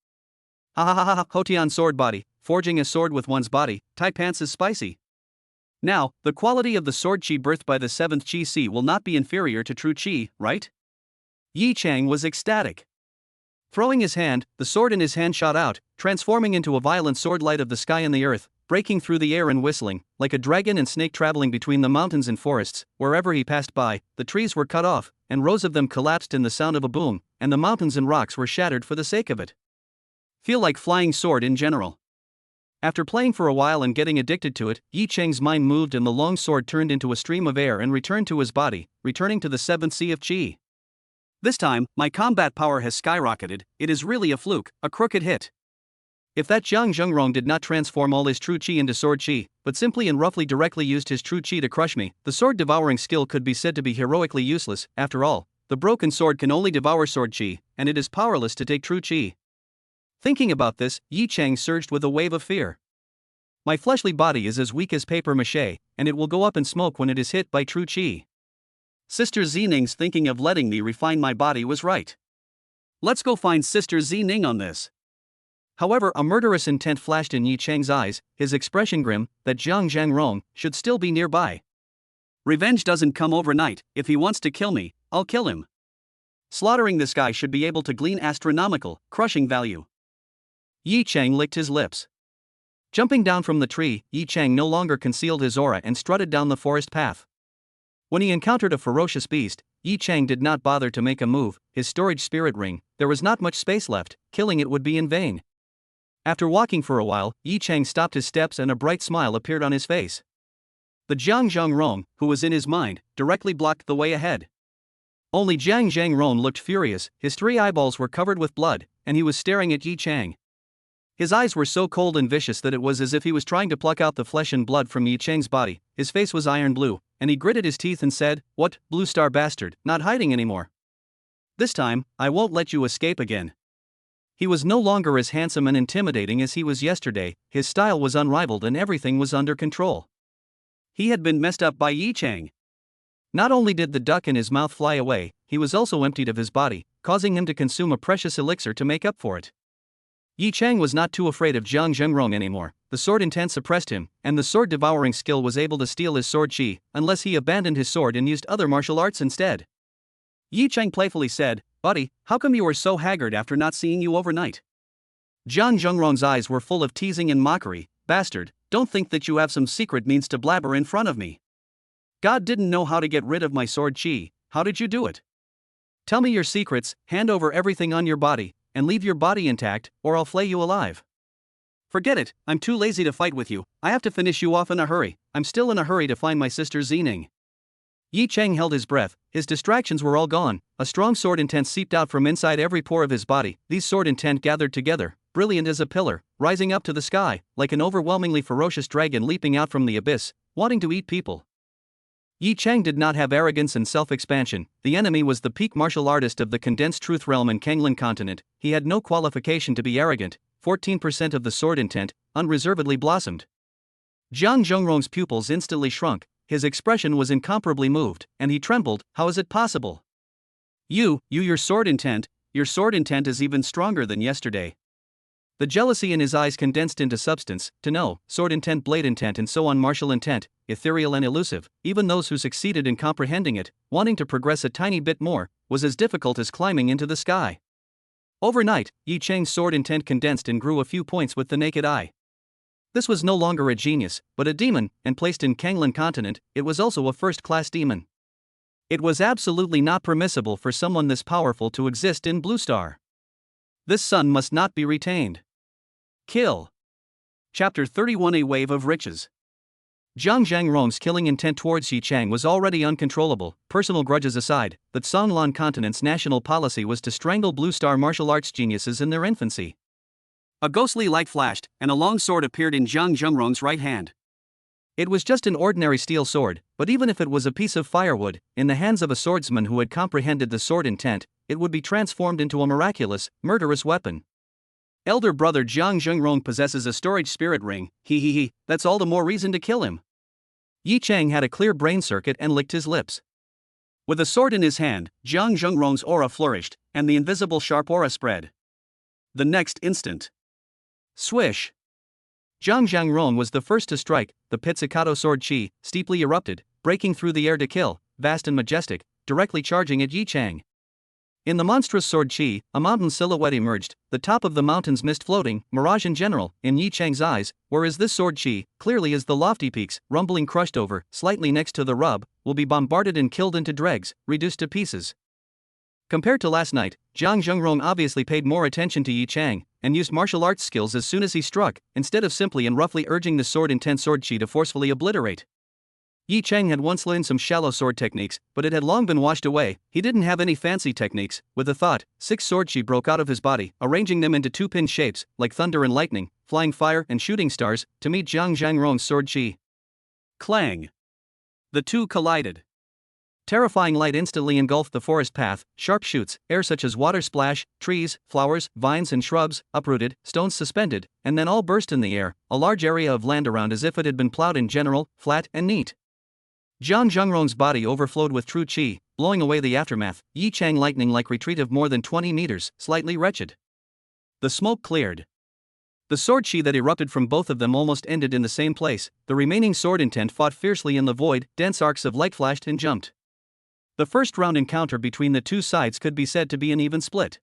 Hotian sword body, forging a sword with one's body, Tai pants is spicy. Now, the quality of the sword qi birthed by the seventh qi si will not be inferior to true qi, right? Yi Chang was ecstatic. Throwing his hand, the sword in his hand shot out, transforming into a violent sword light of the sky and the earth, breaking through the air and whistling, like a dragon and snake traveling between the mountains and forests. Wherever he passed by, the trees were cut off, and rows of them collapsed in the sound of a boom, and the mountains and rocks were shattered for the sake of it. Feel like flying sword in general. After playing for a while and getting addicted to it, Yi Chang's mind moved and the long sword turned into a stream of air and returned to his body, returning to the seventh sea of qi. This time, my combat power has skyrocketed. It is really a fluke, a crooked hit. If that Jiang Zhongron did not transform all his true qi into sword qi, but simply and roughly directly used his true qi to crush me, the sword devouring skill could be said to be heroically useless. After all, the broken sword can only devour sword qi, and it is powerless to take true qi. Thinking about this, Yi Chang surged with a wave of fear. My fleshly body is as weak as paper mache, and it will go up in smoke when it is hit by true qi. Sister Zining's thinking of letting me refine my body was right. Let's go find Sister Zining on this. However, a murderous intent flashed in Yi Chang's eyes, his expression grim, that Jiang Zhangrong should still be nearby. Revenge doesn't come overnight. If he wants to kill me, I'll kill him. Slaughtering this guy should be able to glean astronomical, crushing value. Yi Chang licked his lips. Jumping down from the tree, Yi Chang no longer concealed his aura and strutted down the forest path. When he encountered a ferocious beast, Yi Chang did not bother to make a move. His storage spirit ring, there was not much space left, killing it would be in vain. After walking for a while, Yi Chang stopped his steps and a bright smile appeared on his face. The Jiang Zhengrong, who was in his mind, directly blocked the way ahead. Only Jiang Zhengrong looked furious, his 3 eyeballs were covered with blood, and he was staring at Yi Chang. His eyes were so cold and vicious that it was as if he was trying to pluck out the flesh and blood from Yi Chang's body. His face was iron blue, and he gritted his teeth and said, "What, Blue Star bastard, not hiding anymore? This time, I won't let you escape again." He was no longer as handsome and intimidating as he was yesterday, his style was unrivaled and everything was under control. He had been messed up by Yi Chang. Not only did the duck in his mouth fly away, he was also emptied of his body, causing him to consume a precious elixir to make up for it. Yi Chang was not too afraid of Jiang Zhengrong anymore. The sword intent suppressed him, and the sword devouring skill was able to steal his sword chi, unless he abandoned his sword and used other martial arts instead. Yi Chang playfully said, "Buddy, how come you were so haggard after not seeing you overnight?" Jiang Zhengrong's eyes were full of teasing and mockery. "Bastard, don't think that you have some secret means to blabber in front of me. God didn't know how to get rid of my sword chi, how did you do it? Tell me your secrets, hand over everything on your body, and leave your body intact, or I'll flay you alive." "Forget it, I'm too lazy to fight with you, I have to finish you off in a hurry, I'm still in a hurry to find my sister Xining." Yi Chang held his breath, his distractions were all gone, a strong sword intent seeped out from inside every pore of his body, these sword intent gathered together, brilliant as a pillar, rising up to the sky, like an overwhelmingly ferocious dragon leaping out from the abyss, wanting to eat people. Yi Chang did not have arrogance and self-expansion, the enemy was the peak martial artist of the condensed truth realm and Kanglan continent, he had no qualification to be arrogant, 14% of the sword intent, unreservedly blossomed. Jiang Zhengrong's pupils instantly shrunk, his expression was incomparably moved, and he trembled, "How is it possible? Your sword intent is even stronger than yesterday." The jealousy in his eyes condensed into substance, to know, sword intent, blade intent and so on, martial intent, ethereal and elusive, even those who succeeded in comprehending it, wanting to progress a tiny bit more, was as difficult as climbing into the sky. Overnight, Yi Chang's sword intent condensed and grew a few points with the naked eye. This was no longer a genius, but a demon, and placed in Kanglan continent, it was also a first-class demon. It was absolutely not permissible for someone this powerful to exist in Blue Star. This son must not be retained. Kill. Chapter 31: A Wave of Riches. Jiang Zhengrong's killing intent towards Yi Chang was already uncontrollable. Personal grudges aside, the Songlan continent's national policy was to strangle Blue Star martial arts geniuses in their infancy. A ghostly light flashed, and a long sword appeared in Jiang Zhengrong's right hand. It was just an ordinary steel sword, but even if it was a piece of firewood, in the hands of a swordsman who had comprehended the sword intent, it would be transformed into a miraculous, murderous weapon. Elder brother Jiang Zhengrong possesses a storage spirit ring, that's all the more reason to kill him. Yi Chang had a clear brain circuit and licked his lips. With a sword in his hand, Jiang Zhengrong's aura flourished, and the invisible sharp aura spread. The next instant. Swish! Jiang Zhengrong was the first to strike, the pizzicato sword chi, steeply erupted, breaking through the air to kill, vast and majestic, directly charging at Yi Chang. In the monstrous sword chi, a mountain silhouette emerged, the top of the mountain's mist floating, mirage in general, in Yi Chang's eyes, whereas this sword chi, clearly as the lofty peaks, rumbling crushed over, slightly next to the rub, will be bombarded and killed into dregs, reduced to pieces. Compared to last night, Jiang Zhengrong obviously paid more attention to Yi Chang, and used martial arts skills as soon as he struck, instead of simply and roughly urging the sword-intense sword chi to forcefully obliterate. Yi Chang had once learned some shallow sword techniques, but it had long been washed away. He didn't have any fancy techniques. With a thought, 6 sword chi broke out of his body, arranging them into 2-pin shapes, like thunder and lightning, flying fire and shooting stars, to meet Jiang Zhengrong's sword chi. Clang! The two collided. Terrifying light instantly engulfed the forest path, sharp shoots, air such as water splash, trees, flowers, vines and shrubs, uprooted, stones suspended, and then all burst in the air, a large area of land around as if it had been plowed in general, flat and neat. Jiang Zhengrong's body overflowed with true chi, blowing away the aftermath, Yi Chang lightning-like retreat of more than 20 meters, slightly wretched. The smoke cleared. The sword chi that erupted from both of them almost ended in the same place, the remaining sword intent fought fiercely in the void, dense arcs of light flashed and jumped. The first round encounter between the two sides could be said to be an even split.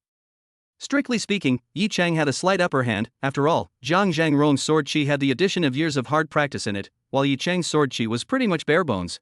Strictly speaking, Yi Chang had a slight upper hand. After all, Jiang Zhengrong's sword chi had the addition of years of hard practice in it, while Yi Chang's sword chi was pretty much bare bones.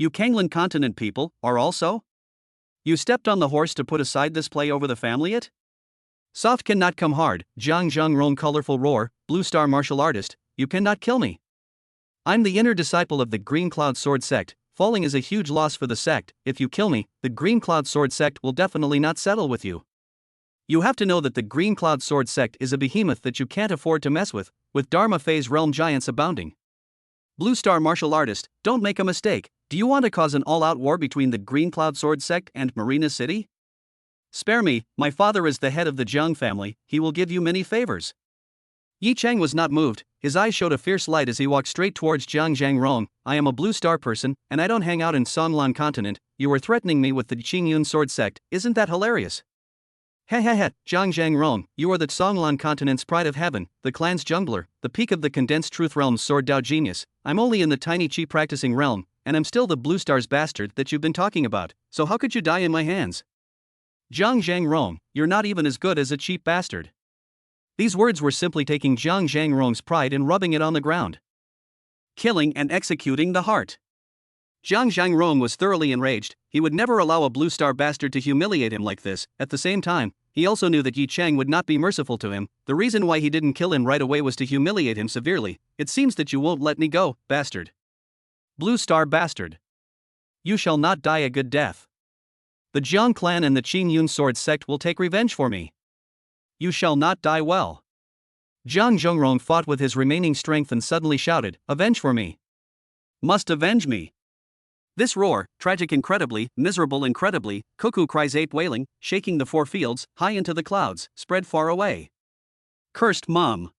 You Kanglan continent people are also? You stepped on the horse to put aside this play over the family it? Soft cannot come hard, Jiang Zhengrong colorful roar, blue star martial artist, you cannot kill me. I'm the inner disciple of the Green Cloud Sword sect, falling is a huge loss for the sect, if you kill me, the Green Cloud Sword sect will definitely not settle with you. You have to know that the Green Cloud Sword sect is a behemoth that you can't afford to mess with Dharma phase realm giants abounding. Blue star martial artist, don't make a mistake, do you want to cause an all-out war between the Green Cloud Sword sect and Marina City? Spare me, my father is the head of the Jiang family, he will give you many favors. Yi Chang was not moved, his eyes showed a fierce light as he walked straight towards Jiang Zhangrong. I am a blue star person, and I don't hang out in Songlan continent, you are threatening me with the Qingyun sword sect, isn't that hilarious? Hehehe, Jiang Zhangrong, you are the Songlan continent's pride of heaven, the clan's jungler, the peak of the condensed truth realm's sword Dao genius, I'm only in the tiny chi practicing realm, and I'm still the blue star's bastard that you've been talking about, so how could you die in my hands? Jiang Zhangrong, you're not even as good as a cheap bastard. These words were simply taking Jiang Zhangrong's pride and rubbing it on the ground. Killing and executing the heart. Jiang Zhangrong was thoroughly enraged, he would never allow a blue star bastard to humiliate him like this. At the same time, he also knew that Yi Chang would not be merciful to him, the reason why he didn't kill him right away was to humiliate him severely. It seems that you won't let me go, bastard. Blue star bastard. You shall not die a good death. The Jiang clan and the Qingyun sword sect will take revenge for me. You shall not die well. Jiang Zhengrong fought with his remaining strength and suddenly shouted, avenge for me. Must avenge me. This roar, tragic incredibly, miserable incredibly, cuckoo cries ape wailing, shaking the four fields, high into the clouds, spread far away. Cursed mom.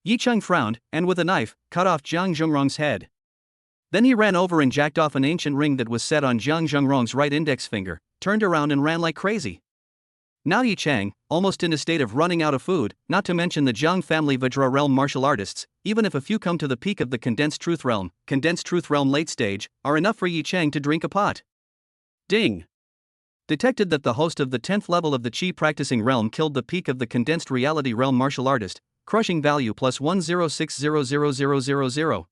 Yi Chang frowned, and with a knife, cut off Jiang Zhengrong's head. Then he ran over and jacked off an ancient ring that was set on Jiang Zhengrong's right index finger, turned around and ran like crazy. Now Yi Chang, almost in a state of running out of food, not to mention the Jiang family Vajra realm martial artists, even if a few come to the peak of the condensed truth realm late stage, are enough for Yi Chang to drink a pot. Ding! Detected that the host of the 10th level of the Qi practicing realm killed the peak of the condensed reality realm martial artist, crushing value plus 106000000.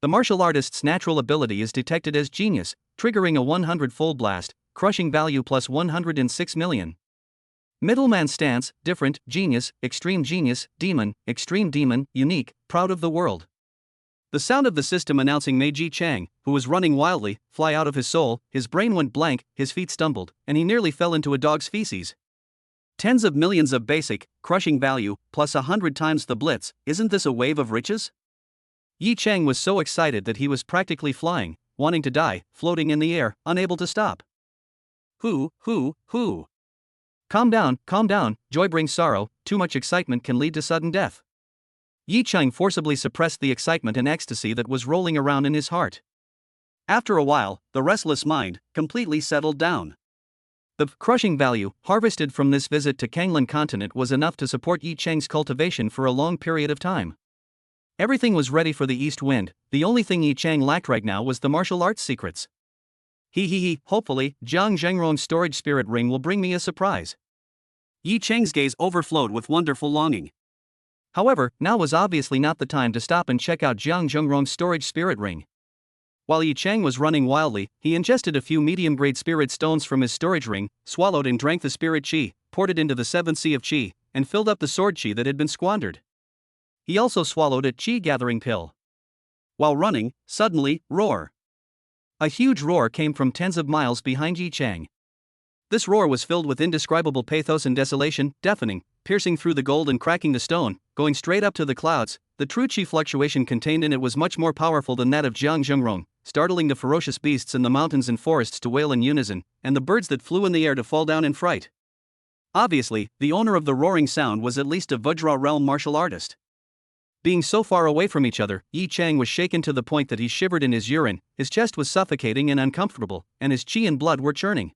The martial artist's natural ability is detected as genius, triggering a 100-fold blast, crushing value plus 106 million. Middleman stance, different, genius, extreme demon, unique, proud of the world. The sound of the system announcing made Yi Chang, who was running wildly, fly out of his soul, his brain went blank, his feet stumbled, and he nearly fell into a dog's feces. Tens of millions of basic, crushing value, plus 100 times the blitz, isn't this a wave of riches? Yi Chang was so excited that he was practically flying, wanting to die, floating in the air, unable to stop. Hoo. Calm down, joy brings sorrow, too much excitement can lead to sudden death. Yi Chang forcibly suppressed the excitement and ecstasy that was rolling around in his heart. After a while, the restless mind completely settled down. The crushing value harvested from this visit to Kanglan continent was enough to support Yi Chang's cultivation for a long period of time. Everything was ready for the east wind, the only thing Yi Chang lacked right now was the martial arts secrets. Hopefully, Jiang Zhengrong's storage spirit ring will bring me a surprise. Yi Chang's gaze overflowed with wonderful longing. However, now was obviously not the time to stop and check out Jiang Zhengrong's storage spirit ring. While Yi Chang was running wildly, he ingested a few medium-grade spirit stones from his storage ring, swallowed and drank the spirit chi, poured it into the seventh sea of chi, and filled up the sword chi that had been squandered. He also swallowed a chi-gathering pill. While running, suddenly, roar. A huge roar came from tens of miles behind Yi Chang. This roar was filled with indescribable pathos and desolation, deafening, piercing through the gold and cracking the stone, going straight up to the clouds. The true chi fluctuation contained in it was much more powerful than that of Jiang Zhengrong, startling the ferocious beasts in the mountains and forests to wail in unison, and the birds that flew in the air to fall down in fright. Obviously, the owner of the roaring sound was at least a Vajra realm martial artist. Being so far away from each other, Yi Chang was shaken to the point that he shivered in his urine, his chest was suffocating and uncomfortable, and his chi and blood were churning.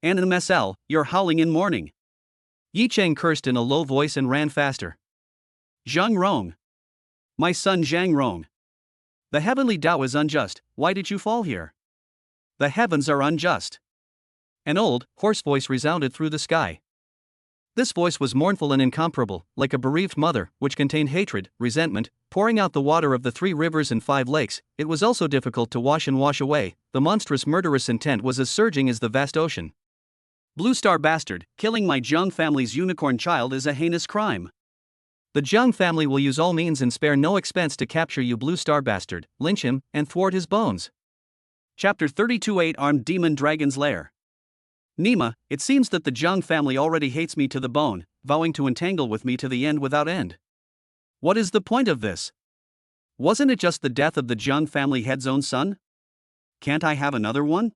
NMSL, you're howling in mourning. Yi Chang cursed in a low voice and ran faster. Zhang Rong. My son Zhang Rong. The heavenly Tao is unjust, why did you fall here? The heavens are unjust. An old, hoarse voice resounded through the sky. This voice was mournful and incomparable, like a bereaved mother, which contained hatred, resentment, pouring out the water of the 3 rivers and 5 lakes. It was also difficult to wash and wash away. The monstrous murderous intent was as surging as the vast ocean. Blue Star bastard, killing my Jiang family's unicorn child is a heinous crime. The Jiang family will use all means and spare no expense to capture you, Blue Star bastard, lynch him, and thwart his bones. Chapter 32 8-Armed Demon Dragon's Lair. Nima, it seems that the Jiang family already hates me to the bone, vowing to entangle with me to the end without end. What is the point of this? Wasn't it just the death of the Jiang family head's own son? Can't I have another one?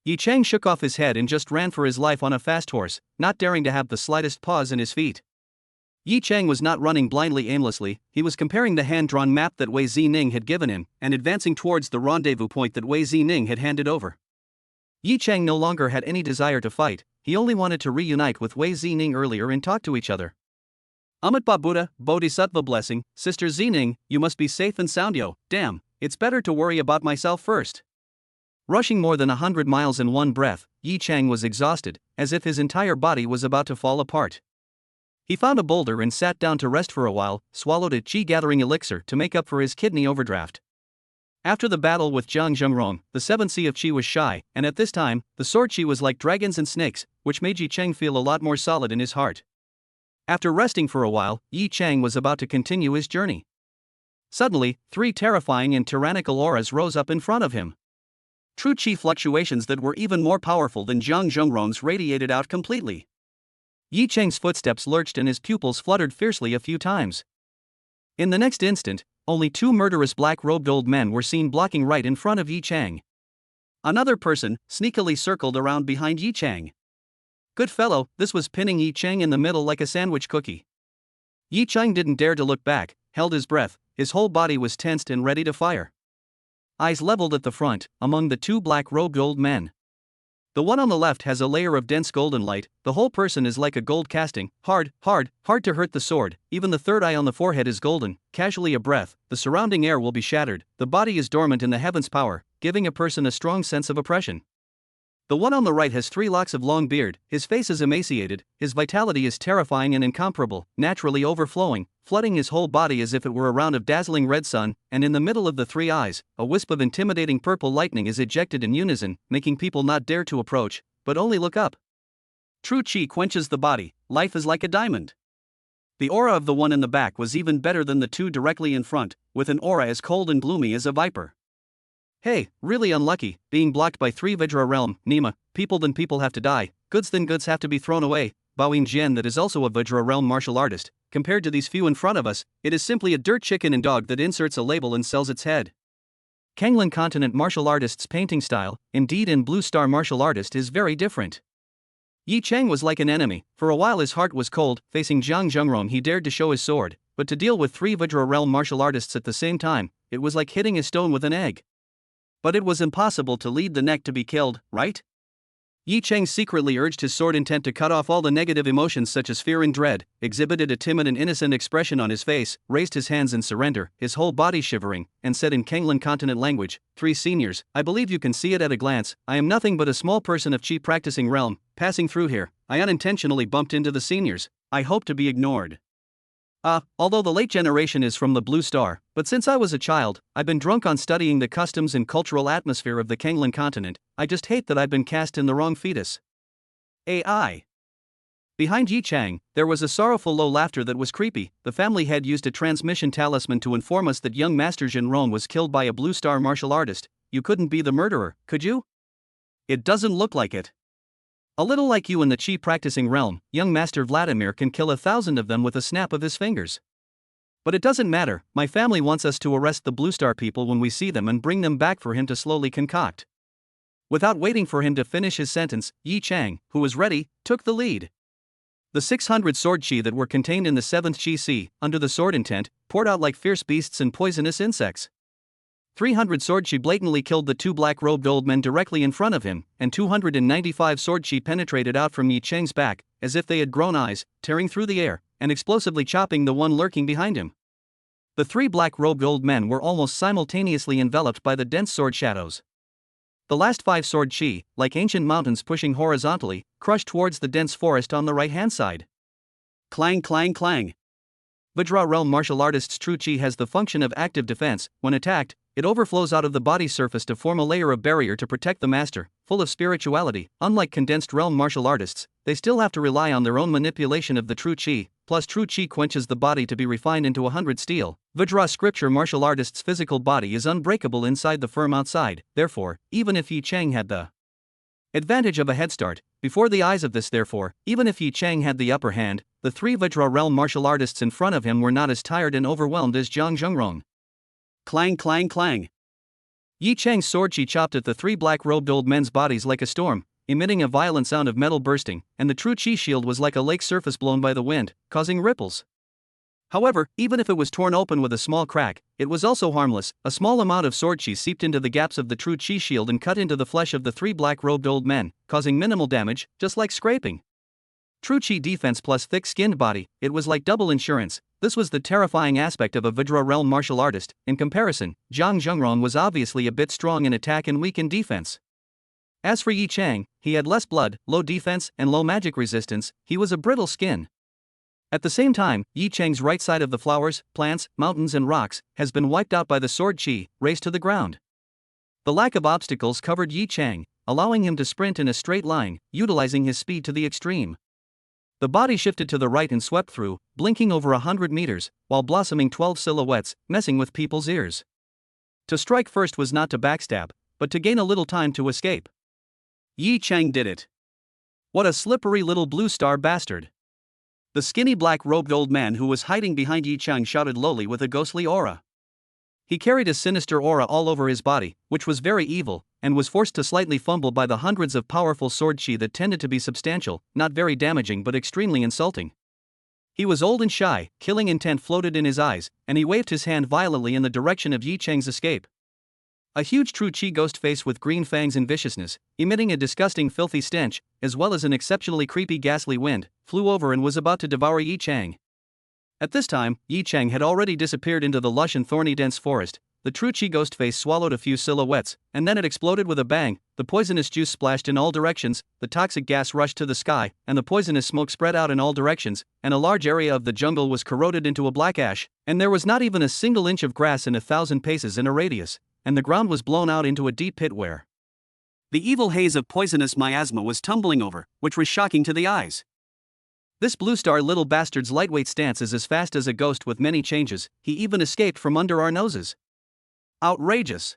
Yi Chang shook off his head and just ran for his life on a fast horse, not daring to have the slightest pause in his feet. Yi Chang was not running blindly aimlessly, he was comparing the hand-drawn map that Wei Zining had given him, and advancing towards the rendezvous point that Wei Zining had handed over. Yi Chang no longer had any desire to fight, he only wanted to reunite with Wei Zining earlier and talk to each other. Amitabha Buddha, Bodhisattva blessing, Sister Zining, you must be safe and sound yo, damn, it's better to worry about myself first. Rushing more than 100 miles in one breath, Yi Chang was exhausted, as if his entire body was about to fall apart. He found a boulder and sat down to rest for a while, swallowed a chi-gathering elixir to make up for his kidney overdraft. After the battle with Zhang Zhengrong, the 7th Sea of Qi was shy, and at this time, the sword Qi was like dragons and snakes, which made Yi Chang feel a lot more solid in his heart. After resting for a while, Yi Chang was about to continue his journey. Suddenly, 3 terrifying and tyrannical auras rose up in front of him. True Qi fluctuations that were even more powerful than Zhang Zhengrong's radiated out completely. Yi Chang's footsteps lurched and his pupils fluttered fiercely a few times. In the next instant, only 2 murderous black-robed old men were seen blocking right in front of Yi Chang. Another person sneakily circled around behind Yi Chang. Good fellow, this was pinning Yi Chang in the middle like a sandwich cookie. Yi Chang didn't dare to look back, held his breath, his whole body was tensed and ready to fire. Eyes leveled at the front, among the 2 black-robed old men. The one on the left has a layer of dense golden light, the whole person is like a gold casting, hard to hurt the sword, even the 3rd eye on the forehead is golden, casually a breath, the surrounding air will be shattered, the body is dormant in the heavens' power, giving a person a strong sense of oppression. The one on the right has 3 locks of long beard, his face is emaciated, his vitality is terrifying and incomparable, naturally overflowing, flooding his whole body as if it were a round of dazzling red sun, and in the middle of the 3 eyes, a wisp of intimidating purple lightning is ejected in unison, making people not dare to approach, but only look up. True Qi quenches the body, life is like a diamond. The aura of the one in the back was even better than the 2 directly in front, with an aura as cold and gloomy as a viper. Hey, really unlucky, being blocked by 3 Vajra realm, Nima, people then people have to die, goods then goods have to be thrown away. Baoing Jian that is also a Vajra realm martial artist, compared to these few in front of us, it is simply a dirt chicken and dog that inserts a label and sells its head. Kanglan continent martial artist's painting style, indeed in Blue Star martial artist is very different. Yi Chang was like an enemy, for a while his heart was cold, facing Zhang Zhengrong he dared to show his sword, but to deal with 3 Vajra realm martial artists at the same time, it was like hitting a stone with an egg. But it was impossible to lead the neck to be killed, right? Yi Chang secretly urged his sword intent to cut off all the negative emotions such as fear and dread, exhibited a timid and innocent expression on his face, raised his hands in surrender, his whole body shivering, and said in Kanglan continent language, 3 seniors, I believe you can see it at a glance, I am nothing but a small person of Qi practicing realm, passing through here, I unintentionally bumped into the seniors, I hope to be ignored. Although the late generation is from the Blue Star, but since I was a child, I've been drunk on studying the customs and cultural atmosphere of the Kanglan continent, I just hate that I've been cast in the wrong fetus. AI. Behind Yi Chang, there was a sorrowful low laughter that was creepy. The family head used a transmission talisman to inform us that young Master Jinron was killed by a Blue Star martial artist. You couldn't be the murderer, could you? It doesn't look like it. A little like you in the Qi practicing realm, young Master Vladimir can kill 1,000 of them with a snap of his fingers. But it doesn't matter, my family wants us to arrest the Blue Star people when we see them and bring them back for him to slowly concoct. Without waiting for him to finish his sentence, Yi Chang, who was ready, took the lead. The 600 sword Qi that were contained in the 7th Qi Sea, under the sword intent, poured out like fierce beasts and poisonous insects. 300 sword Qi blatantly killed the 2 black-robed old men directly in front of him, and 295 sword Qi penetrated out from Yi Chang's back, as if they had grown eyes, tearing through the air, and explosively chopping the one lurking behind him. The 3 black-robed old men were almost simultaneously enveloped by the dense sword shadows. The last 5 sword Qi, like ancient mountains pushing horizontally, crushed towards the dense forest on the right-hand side. Clang clang clang. Vajra realm martial artist's true chi has the function of active defense. When attacked, it overflows out of the body's surface to form a layer of barrier to protect the master, full of spirituality. Unlike condensed realm martial artists, they still have to rely on their own manipulation of the true chi, plus true chi quenches the body to be refined into 100 steel. Vajra scripture martial artist's physical body is unbreakable inside the firm outside. Therefore, even if Yi Chang had the advantage of a head start, before the eyes of this therefore, even if Yi Chang had the upper hand, the three Vajra realm martial artists in front of him were not as tired and overwhelmed as Jiang Zhengrong. Clang clang clang. Yi Chang's sword chi chopped at the three black-robed old men's bodies like a storm, emitting a violent sound of metal bursting, and the true chi shield was like a lake surface blown by the wind, causing ripples. However, even if it was torn open with a small crack, it was also harmless. A small amount of sword chi seeped into the gaps of the true chi shield and cut into the flesh of the three black-robed old men, causing minimal damage, just like scraping. True chi defense plus thick-skinned body, it was like double insurance. This was the terrifying aspect of a Vajra realm martial artist. In comparison, Jiang Zhengrong was obviously a bit strong in attack and weak in defense. As for Yi Chang, he had less blood, low defense, and low magic resistance. He was a brittle skin. At the same time, Yi Chang's right side of the flowers, plants, mountains and rocks has been wiped out by the sword chi, razed to the ground. The lack of obstacles covered Yi Chang, allowing him to sprint in a straight line, utilizing his speed to the extreme. The body shifted to the right and swept through, blinking over 100 meters, while blossoming 12 silhouettes, messing with people's ears. To strike first was not to backstab, but to gain a little time to escape. Yi Chang did it. What a slippery little blue star bastard. The skinny black-robed old man who was hiding behind Yi Chang shouted lowly with a ghostly aura. He carried a sinister aura all over his body, which was very evil, and was forced to slightly fumble by the hundreds of powerful sword chi that tended to be substantial, not very damaging but extremely insulting. He was old and shy, killing intent floated in his eyes, and he waved his hand violently in the direction of Yi Chang's escape. A huge true chi ghost face with green fangs and viciousness, emitting a disgusting filthy stench, as well as an exceptionally creepy ghastly wind, flew over and was about to devour Yi Chang. At this time, Yi Chang had already disappeared into the lush and thorny dense forest. The true chi ghost face swallowed a few silhouettes, and then it exploded with a bang. The poisonous juice splashed in all directions, the toxic gas rushed to the sky, and the poisonous smoke spread out in all directions, and a large area of the jungle was corroded into a black ash, and there was not even a single inch of grass in 1,000 paces in a radius, and the ground was blown out into a deep pit where the evil haze of poisonous miasma was tumbling over, which was shocking to the eyes. This blue star little bastard's lightweight stance is as fast as a ghost with many changes. He even escaped from under our noses. Outrageous.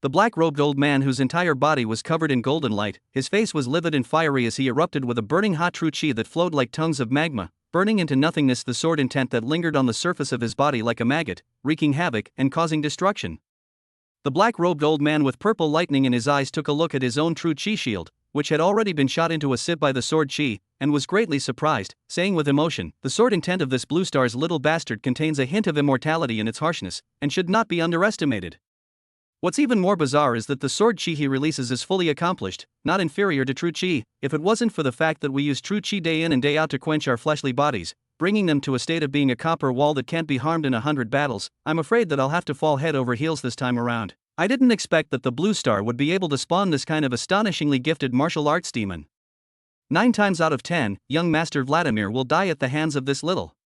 The black-robed old man whose entire body was covered in golden light, his face was livid and fiery as he erupted with a burning hot true chi that flowed like tongues of magma, burning into nothingness the sword intent that lingered on the surface of his body like a maggot, wreaking havoc and causing destruction. The black-robed old man with purple lightning in his eyes took a look at his own true chi shield, which had already been shot into a sieve by the sword chi, and was greatly surprised, saying with emotion, "The sword intent of this blue star's little bastard contains a hint of immortality in its harshness, and should not be underestimated." What's even more bizarre is that the sword chi he releases is fully accomplished, not inferior to true chi. If it wasn't for the fact that we use true chi day in and day out to quench our fleshly bodies, bringing them to a state of being a copper wall that can't be harmed in 100 battles, I'm afraid that I'll have to fall head over heels this time around. I didn't expect that the blue star would be able to spawn this kind of astonishingly gifted martial arts demon. 9 times out of 10, young Master Vladimir will die at the hands of this little.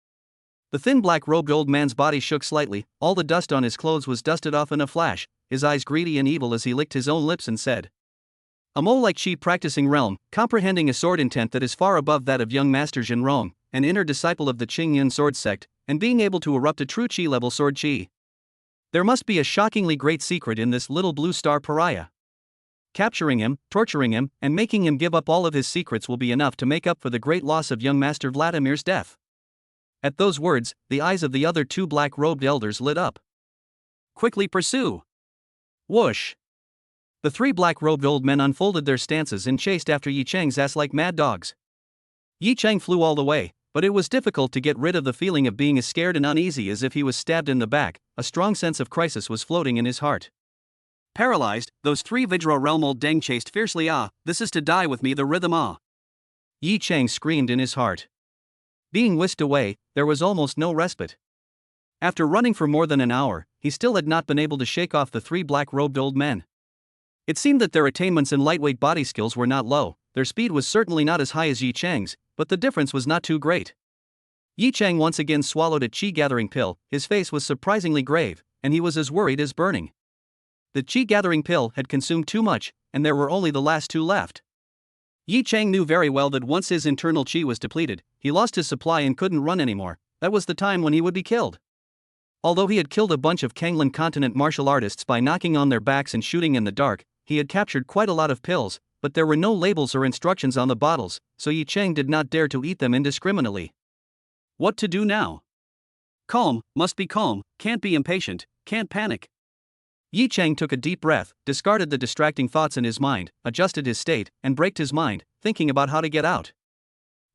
The thin black-robed old man's body shook slightly, all the dust on his clothes was dusted off in a flash, his eyes greedy and evil as he licked his own lips and said, "A mole like Chi practicing realm, comprehending a sword intent that is far above that of young Master Zhenrong, an inner disciple of the Qingyun sword sect, and being able to erupt a true Chi level sword Chi. There must be a shockingly great secret in this little blue star pariah. Capturing him, torturing him, and making him give up all of his secrets will be enough to make up for the great loss of young Master Vladimir's death." At those words, the eyes of the other 2 black-robed elders lit up. "Quickly pursue!" Whoosh! The 3 black-robed old men unfolded their stances and chased after Yi Chang's ass like mad dogs. Yi Chang flew all the way, but it was difficult to get rid of the feeling of being as scared and uneasy as if he was stabbed in the back. A strong sense of crisis was floating in his heart. Paralyzed, those 3 Vajra realm old deng chased fiercely. This is to die with me the rhythm. Yi Chang screamed in his heart. Being whisked away, there was almost no respite. After running for more than an hour, he still had not been able to shake off the 3 black-robed old men. It seemed that their attainments in lightweight body skills were not low, their speed was certainly not as high as Yi Chang's, but the difference was not too great. Yi Chang once again swallowed a chi-gathering pill. His face was surprisingly grave, and he was as worried as burning. The chi-gathering pill had consumed too much, and there were only the last two left. Yi Chang knew very well that once his internal chi was depleted, he lost his supply and couldn't run anymore. That was the time when he would be killed. Although he had killed a bunch of Kanglan continent martial artists by knocking on their backs and shooting in the dark, he had captured quite a lot of pills, but there were no labels or instructions on the bottles, so Yi Chang did not dare to eat them indiscriminately. What to do now? Calm, must be calm, can't be impatient, can't panic. Yi Chang took a deep breath, discarded the distracting thoughts in his mind, adjusted his state, and braked his mind, thinking about how to get out.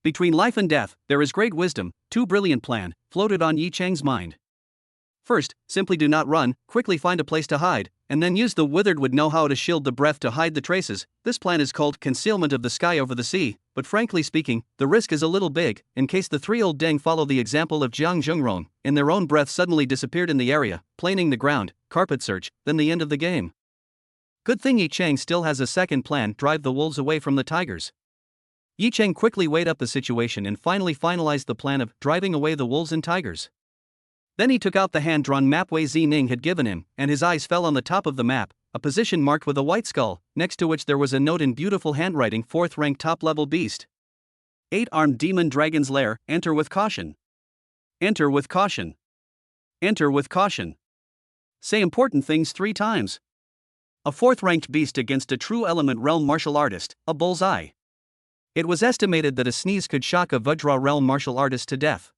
Between life and death, there is great wisdom. Two brilliant plan floated on Yi Chang's mind. First, simply do not run, quickly find a place to hide, and then use the withered wood know-how to shield the breath to hide the traces. This plan is called concealment of the sky over the sea, but frankly speaking, the risk is a little big, in case the three old deng follow the example of Jiang Zhengron, in their own breath suddenly disappeared in the area, planing the ground, carpet search, then the end of the game. Good thing Yi Chang still has a second plan: drive the wolves away from the tigers. Yi Chang quickly weighed up the situation and finally finalized the plan of driving away the wolves and tigers. Then he took out the hand-drawn map Wei Zining had given him, and his eyes fell on the top of the map, a position marked with a white skull, next to which there was a note in beautiful handwriting: 4th rank top-level beast. 8-armed demon dragon's lair, enter with caution. Enter with caution. Enter with caution. Say important things 3 times. A 4th-ranked beast against a true element realm martial artist, a bullseye. It was estimated that a sneeze could shock a Vajra realm martial artist to death.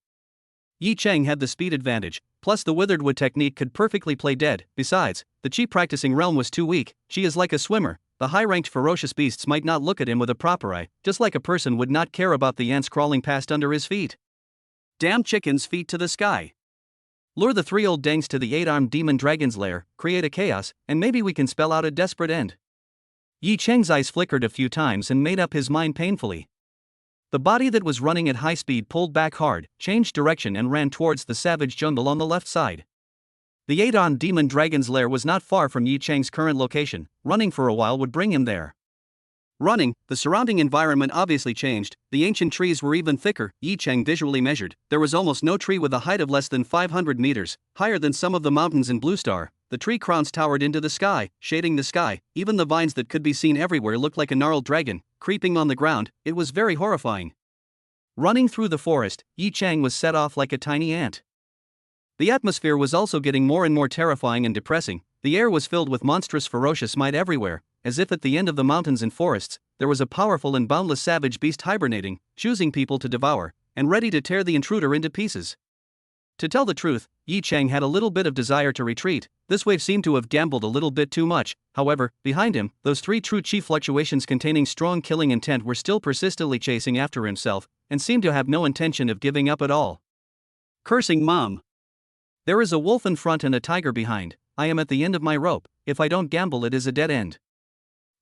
Yi Chang had the speed advantage, plus the withered wood technique could perfectly play dead. Besides, the chi practicing realm was too weak. Chi is like a swimmer. The high-ranked ferocious beasts might not look at him with a proper eye, just like a person would not care about the ants crawling past under his feet. Damn chickens, feet to the sky. Lure the 3 old dengs to the 8-armed demon dragon's lair, create a chaos, and maybe we can spell out a desperate end. Yi Chang's eyes flickered a few times and made up his mind painfully. The body that was running at high speed pulled back hard, changed direction and ran towards the savage jungle on the left side. The 8-armed demon dragon's lair was not far from Yi Chang's current location. Running for a while would bring him there. Running, the surrounding environment obviously changed. The ancient trees were even thicker. Yi Chang visually measured. There was almost no tree with a height of less than 500 meters, higher than some of the mountains in Blue Star. The tree crowns towered into the sky, shading the sky. Even the vines that could be seen everywhere looked like a gnarled dragon, creeping on the ground. It was very horrifying. Running through the forest, Yi Chang was set off like a tiny ant. The atmosphere was also getting more and more terrifying and depressing. The air was filled with monstrous ferocious might everywhere, as if at the end of the mountains and forests, there was a powerful and boundless savage beast hibernating, choosing people to devour, and ready to tear the intruder into pieces. To tell the truth, Yi Chang had a little bit of desire to retreat. This wave seemed to have gambled a little bit too much. However, behind him, those 3 true chi fluctuations containing strong killing intent were still persistently chasing after himself, and seemed to have no intention of giving up at all. Cursing mom. There is a wolf in front and a tiger behind. I am at the end of my rope. If I don't gamble, it is a dead end.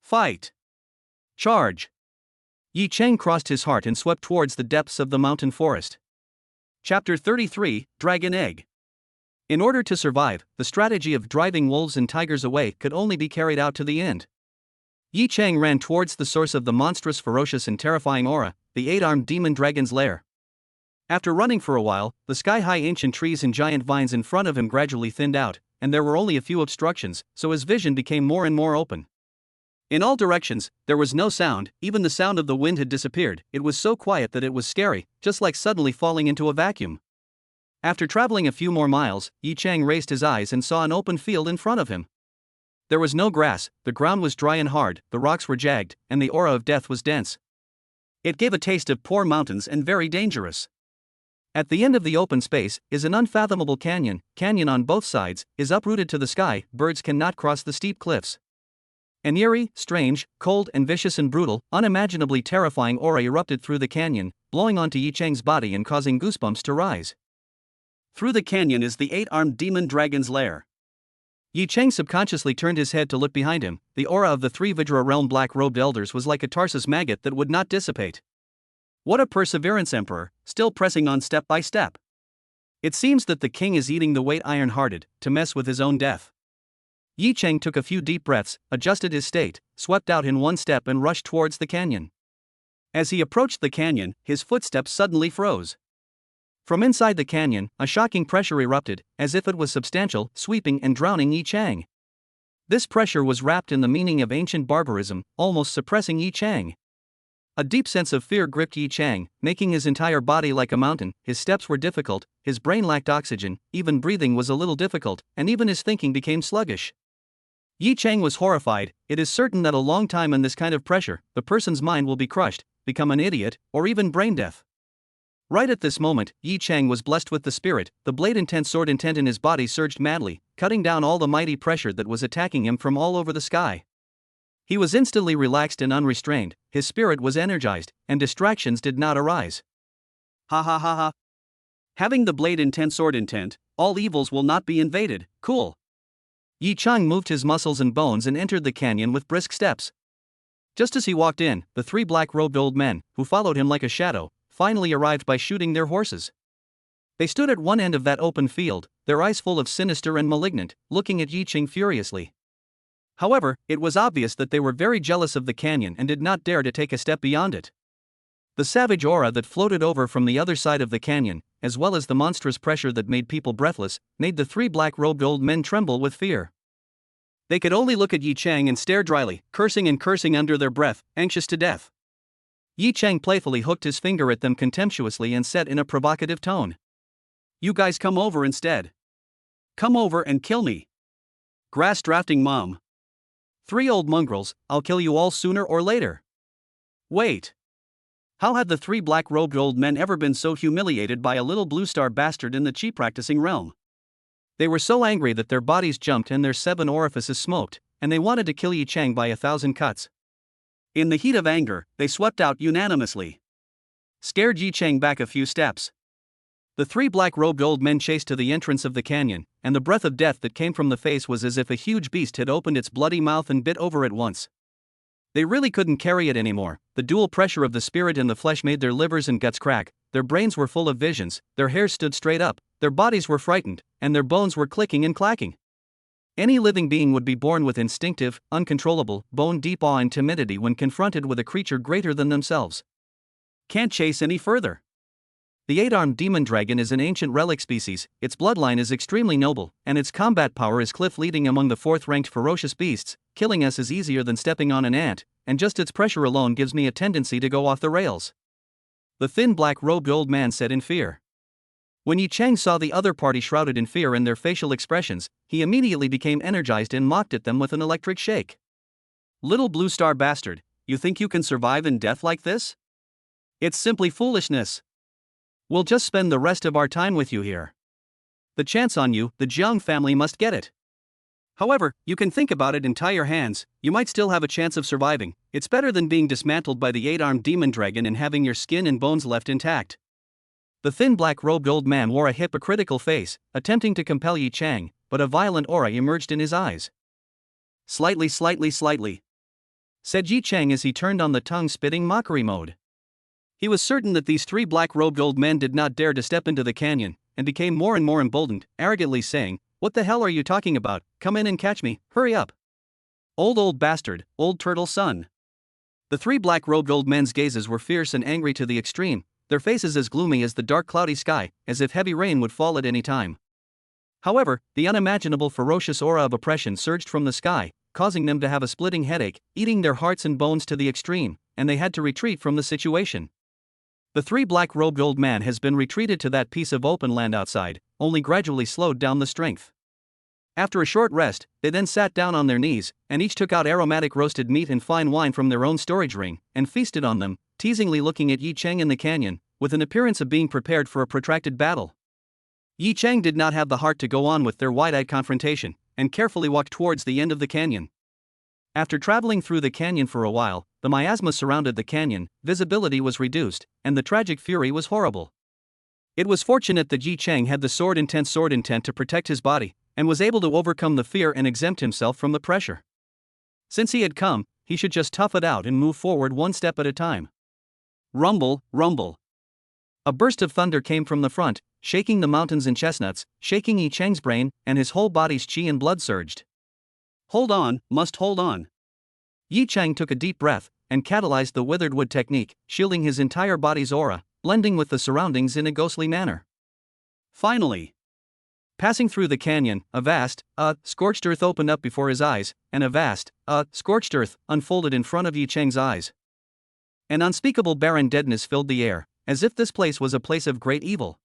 Fight. Charge. Yi Chang crossed his heart and swept towards the depths of the mountain forest. Chapter 33, Dragon Egg. In order to survive, the strategy of driving wolves and tigers away could only be carried out to the end. Yi Chang ran towards the source of the monstrous, ferocious and terrifying aura, the 8-armed demon dragon's lair. After running for a while, the sky-high ancient trees and giant vines in front of him gradually thinned out, and there were only a few obstructions, so his vision became more and more open. In all directions, there was no sound. Even the sound of the wind had disappeared. It was so quiet that it was scary, just like suddenly falling into a vacuum. After traveling a few more miles, Yi Chang raised his eyes and saw an open field in front of him. There was no grass, the ground was dry and hard, the rocks were jagged, and the aura of death was dense. It gave a taste of poor mountains and very dangerous. At the end of the open space is an unfathomable canyon. Canyon on both sides is uprooted to the sky. Birds cannot cross the steep cliffs. An eerie, strange, cold and vicious and brutal, unimaginably terrifying aura erupted through the canyon, blowing onto Yi Chang's body and causing goosebumps to rise. Through the canyon is the 8-armed demon dragon's lair. Yi Chang subconsciously turned his head to look behind him. The aura of the 3 Vajra realm black-robed elders was like a Tarsus maggot that would not dissipate. What a perseverance, Emperor, still pressing on step by step. It seems that the king is eating the weight iron-hearted, to mess with his own death. Yi Chang took a few deep breaths, adjusted his state, swept out in one step and rushed towards the canyon. As he approached the canyon, his footsteps suddenly froze. From inside the canyon, a shocking pressure erupted, as if it was substantial, sweeping and drowning Yi Chang. This pressure was wrapped in the meaning of ancient barbarism, almost suppressing Yi Chang. A deep sense of fear gripped Yi Chang, making his entire body like a mountain. His steps were difficult, his brain lacked oxygen, even breathing was a little difficult, and even his thinking became sluggish. Yi Chang was horrified. It is certain that a long time in this kind of pressure, the person's mind will be crushed, become an idiot, or even brain deaf. Right at this moment, Yi Chang was blessed with the spirit. The blade intent sword intent in his body surged madly, cutting down all the mighty pressure that was attacking him from all over the sky. He was instantly relaxed and unrestrained, his spirit was energized, and distractions did not arise. Ha ha ha ha. Having the blade intent sword intent, all evils will not be invaded, cool. Yi Chang moved his muscles and bones and entered the canyon with brisk steps. Just as he walked in, the three black-robed old men, who followed him like a shadow, finally arrived by shooting their horses. They stood at one end of that open field, their eyes full of sinister and malignant, looking at Yi Chang furiously. However, it was obvious that they were very jealous of the canyon and did not dare to take a step beyond it. The savage aura that floated over from the other side of the canyon, as well as the monstrous pressure that made people breathless, made the three black-robed old men tremble with fear. They could only look at Yi Chang and stare dryly, cursing and cursing under their breath, anxious to death. Yi Chang playfully hooked his finger at them contemptuously and said in a provocative tone, "You guys come over instead. Come over and kill me. Grass drafting mom. 3 old mongrels, I'll kill you all sooner or later." Wait. How had the three black-robed old men ever been so humiliated by a little blue star bastard in the chi practicing realm? They were so angry that their bodies jumped and their 7 orifices smoked, and they wanted to kill Yi Chang by 1,000 cuts. In the heat of anger, they swept out unanimously. Scared Yi Chang back a few steps. The three black-robed old men chased to the entrance of the canyon, and the breath of death that came from the face was as if a huge beast had opened its bloody mouth and bit over at once. They really couldn't carry it anymore. The dual pressure of the spirit and the flesh made their livers and guts crack, their brains were full of visions, their hairs stood straight up, their bodies were frightened, and their bones were clicking and clacking. Any living being would be born with instinctive, uncontrollable, bone-deep awe and timidity when confronted with a creature greater than themselves. Can't chase any further. The 8-armed demon dragon is an ancient relic species, its bloodline is extremely noble, and its combat power is cliff-leading among the 4th-ranked ferocious beasts. Killing us is easier than stepping on an ant, and just its pressure alone gives me a tendency to go off the rails. The thin black-robed old man said in fear. When Yi Chang saw the other party shrouded in fear in their facial expressions, he immediately became energized and mocked at them with an electric shake. Little blue star bastard, you think you can survive in death like this? It's simply foolishness. We'll just spend the rest of our time with you here. The chance on you, the Jiang family must get it. However, you can think about it and tie your hands, you might still have a chance of surviving. It's better than being dismantled by the 8-armed demon dragon and having your skin and bones left intact. The thin black-robed old man wore a hypocritical face, attempting to compel Yi Chang, but a violent aura emerged in his eyes. Slightly, said Yi Chang as he turned on the tongue-spitting mockery mode. He was certain that these 3 black-robed old men did not dare to step into the canyon, and became more and more emboldened, arrogantly saying, "What the hell are you talking about? Come in and catch me, hurry up. Old bastard, old turtle son." The 3 black-robed old men's gazes were fierce and angry to the extreme, their faces as gloomy as the dark cloudy sky, as if heavy rain would fall at any time. However, the unimaginable ferocious aura of oppression surged from the sky, causing them to have a splitting headache, eating their hearts and bones to the extreme, and they had to retreat from the situation. The 3 black-robed old man has been retreated to that piece of open land outside, only gradually slowed down the strength. After a short rest, they then sat down on their knees, and each took out aromatic roasted meat and fine wine from their own storage ring, and feasted on them, teasingly looking at Yi Chang in the canyon, with an appearance of being prepared for a protracted battle. Yi Chang did not have the heart to go on with their wide-eyed confrontation, and carefully walked towards the end of the canyon. After traveling through the canyon for a while, the miasma surrounded the canyon, visibility was reduced, and the tragic fury was horrible. It was fortunate that Yi Chang had the sword intent to protect his body, and was able to overcome the fear and exempt himself from the pressure. Since he had come, he should just tough it out and move forward one step at a time. Rumble, rumble. A burst of thunder came from the front, shaking the mountains and chestnuts, shaking Yi Chang's brain, and his whole body's chi and blood surged. Hold on, must hold on. Yi Chang took a deep breath, and catalyzed the withered wood technique, shielding his entire body's aura, blending with the surroundings in a ghostly manner. Finally, Passing through the canyon, a vast, scorched earth opened up before his eyes, and a vast, scorched earth unfolded in front of Yi Cheng's eyes. An unspeakable barren deadness filled the air, as if this place was a place of great evil.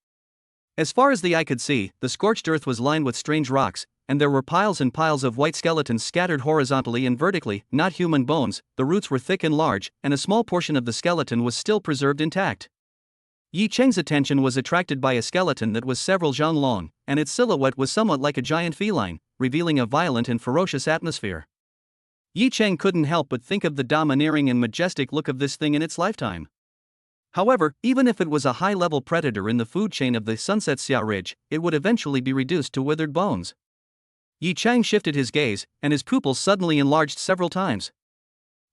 As far as the eye could see, the scorched earth was lined with strange rocks, and there were piles and piles of white skeletons scattered horizontally and vertically, not human bones. The roots were thick and large, and a small portion of the skeleton was still preserved intact. Yi Cheng's attention was attracted by a skeleton that was several zhang long, and its silhouette was somewhat like a giant feline, revealing a violent and ferocious atmosphere. Yi Cheng couldn't help but think of the domineering and majestic look of this thing in its lifetime. However, even if it was a high-level predator in the food chain of the Sunset Xia Ridge, it would eventually be reduced to withered bones. Yi Cheng shifted his gaze, and his pupils suddenly enlarged several times.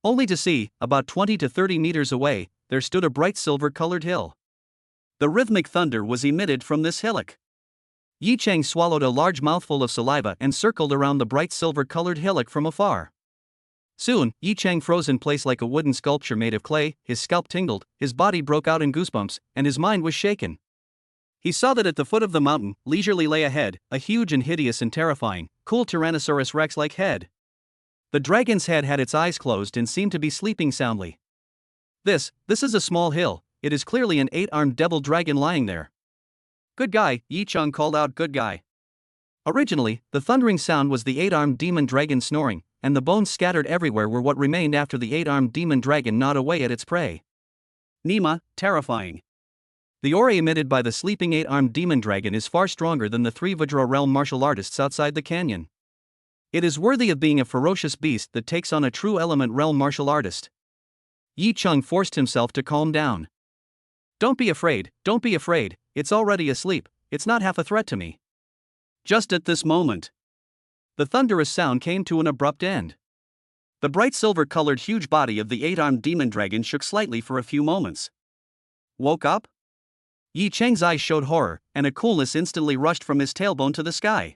Only to see, about 20 to 30 meters away, there stood a bright silver-colored hill. The rhythmic thunder was emitted from this hillock. Yi Cheng swallowed a large mouthful of saliva and circled around the bright silver-colored hillock from afar. Soon, Yi Cheng froze in place like a wooden sculpture made of clay, his scalp tingled, his body broke out in goosebumps, and his mind was shaken. He saw that at the foot of the mountain, leisurely lay ahead, a huge and hideous and terrifying, cool Tyrannosaurus Rex-like head. The dragon's head had its eyes closed and seemed to be sleeping soundly. This is a small hill. It is clearly an 8-armed devil dragon lying there. Good guy, Yi Cheng called out, good guy. Originally, the thundering sound was the 8-armed demon dragon snoring, and the bones scattered everywhere were what remained after the 8-armed demon dragon gnawed away at its prey. Nima, terrifying. The aura emitted by the sleeping 8-armed demon dragon is far stronger than the 3 Vajra realm martial artists outside the canyon. It is worthy of being a ferocious beast that takes on a true element realm martial artist. Yi Cheng forced himself to calm down. Don't be afraid, it's already asleep, it's not half a threat to me. Just at this moment, the thunderous sound came to an abrupt end. The bright silver-colored huge body of the 8-armed demon dragon shook slightly for a few moments. Woke up? Yi Cheng's eyes showed horror, and a coolness instantly rushed from his tailbone to the sky.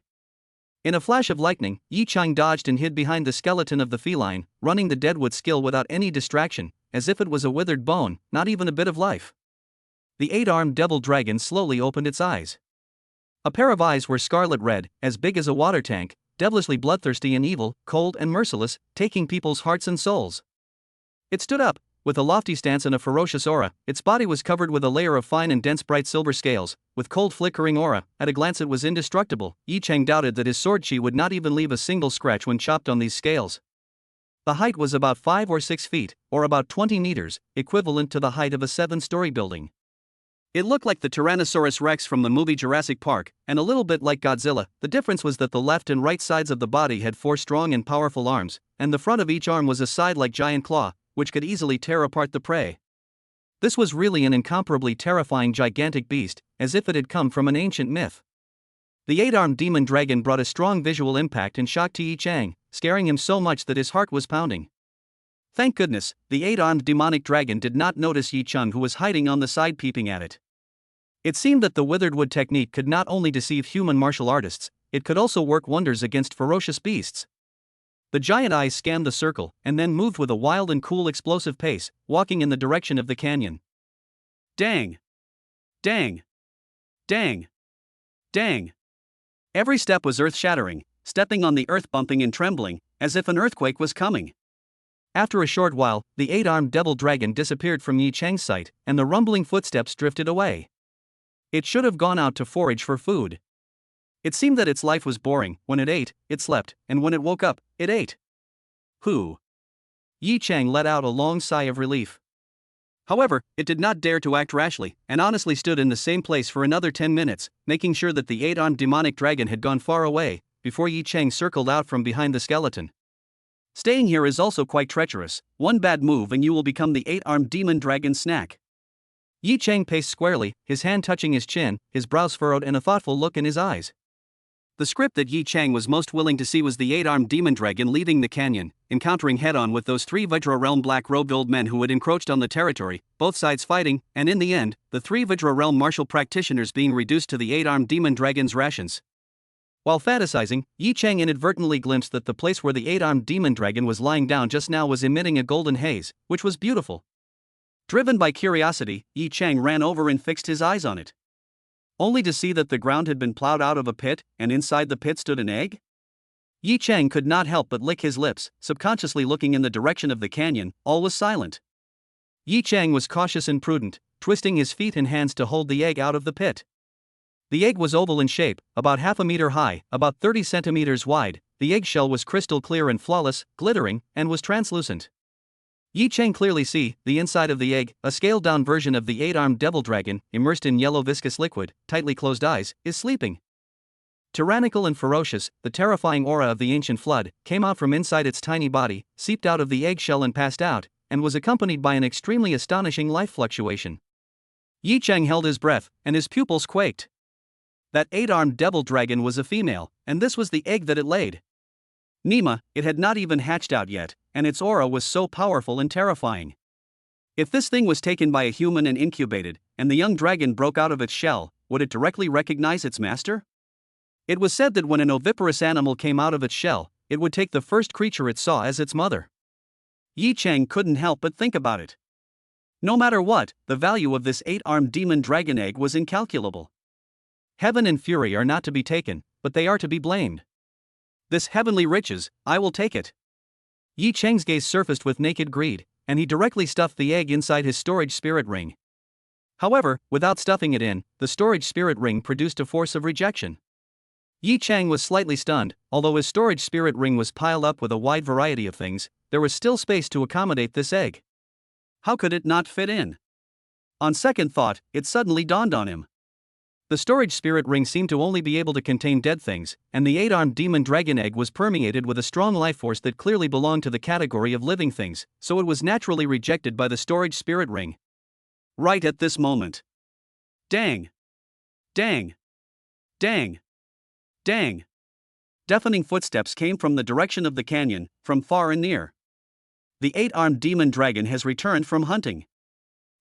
In a flash of lightning, Yi Cheng dodged and hid behind the skeleton of the feline, running the deadwood skill without any distraction, as if it was a withered bone, not even a bit of life. The 8-armed devil dragon slowly opened its eyes. A pair of eyes were scarlet red, as big as a water tank, devilishly bloodthirsty and evil, cold and merciless, taking people's hearts and souls. It stood up, with a lofty stance and a ferocious aura. Its body was covered with a layer of fine and dense bright silver scales, with cold flickering aura. At a glance it was indestructible. Yi Cheng doubted that his sword chi would not even leave a single scratch when chopped on these scales. The height was about 5 or 6 feet, or about 20 meters, equivalent to the height of a 7-story building. It looked like the Tyrannosaurus Rex from the movie Jurassic Park, and a little bit like Godzilla. The difference was that the left and right sides of the body had 4 strong and powerful arms, and the front of each arm was a side-like giant claw, which could easily tear apart the prey. This was really an incomparably terrifying gigantic beast, as if it had come from an ancient myth. The 8-armed demon dragon brought a strong visual impact and shock to Yi Cheng, scaring him so much that his heart was pounding. Thank goodness, the 8-armed demonic dragon did not notice Yi Cheng, who was hiding on the side peeping at it. It seemed that the withered wood technique could not only deceive human martial artists, it could also work wonders against ferocious beasts. The giant eyes scanned the circle, and then moved with a wild and cool explosive pace, walking in the direction of the canyon. Dang! Dang! Dang! Dang! Every step was earth-shattering, stepping on the earth bumping and trembling, as if an earthquake was coming. After a short while, the 8-armed devil dragon disappeared from Yi Cheng's sight, and the rumbling footsteps drifted away. It should have gone out to forage for food. It seemed that its life was boring. When it ate, it slept, and when it woke up, it ate. Who? Yi Cheng let out a long sigh of relief. However, it did not dare to act rashly, and honestly stood in the same place for another 10 minutes, making sure that the 8-armed demonic dragon had gone far away, before Yi Cheng circled out from behind the skeleton. Staying here is also quite treacherous. One bad move and you will become the 8-armed demon dragon's snack. Yi Cheng paced squarely, his hand touching his chin, his brows furrowed and a thoughtful look in his eyes. The script that Yi Cheng was most willing to see was the 8-armed demon dragon leaving the canyon, encountering head-on with those 3 Vajra realm black-robed old men who had encroached on the territory, both sides fighting, and in the end, the 3 Vajra realm martial practitioners being reduced to the 8-armed demon dragon's rations. While fantasizing, Yi Cheng inadvertently glimpsed that the place where the 8-armed demon dragon was lying down just now was emitting a golden haze, which was beautiful. Driven by curiosity, Yi Cheng ran over and fixed his eyes on it. only to see that the ground had been plowed out of a pit, and inside the pit stood an egg? Yi Chang could not help but lick his lips, subconsciously looking in the direction of the canyon. All was silent. Yi Chang was cautious and prudent, twisting his feet and hands to hold the egg out of the pit. The egg was oval in shape, about half a meter high, about 30 centimeters wide. The eggshell was crystal clear and flawless, glittering, and was translucent. Yi Chang clearly see the inside of the egg. A scaled-down version of the 8-armed devil dragon, immersed in yellow viscous liquid, tightly closed eyes, is sleeping. Tyrannical and ferocious, the terrifying aura of the ancient flood came out from inside its tiny body, seeped out of the eggshell and passed out, and was accompanied by an extremely astonishing life fluctuation. Yi Chang held his breath, and his pupils quaked. That 8-armed devil dragon was a female, and this was the egg that it laid. Nima, it had not even hatched out yet, and its aura was so powerful and terrifying. If this thing was taken by a human and incubated, and the young dragon broke out of its shell, would it directly recognize its master? It was said that when an oviparous animal came out of its shell, it would take the first creature it saw as its mother. Yi Chang couldn't help but think about it. No matter what, the value of this 8-armed demon dragon egg was incalculable. Heaven and fury are not to be taken, but they are to be blamed. This heavenly riches, I will take it. Yi Chang's gaze surfaced with naked greed, and he directly stuffed the egg inside his storage spirit ring. However, without stuffing it in, the storage spirit ring produced a force of rejection. Yi Chang was slightly stunned. Although his storage spirit ring was piled up with a wide variety of things, there was still space to accommodate this egg. How could it not fit in? On second thought, it suddenly dawned on him. The storage spirit ring seemed to only be able to contain dead things, and the 8-armed demon dragon egg was permeated with a strong life force that clearly belonged to the category of living things, so it was naturally rejected by the storage spirit ring. Right at this moment. Dang! Dang! Dang! Dang! Deafening footsteps came from the direction of the canyon, from far and near. The 8-armed demon dragon has returned from hunting.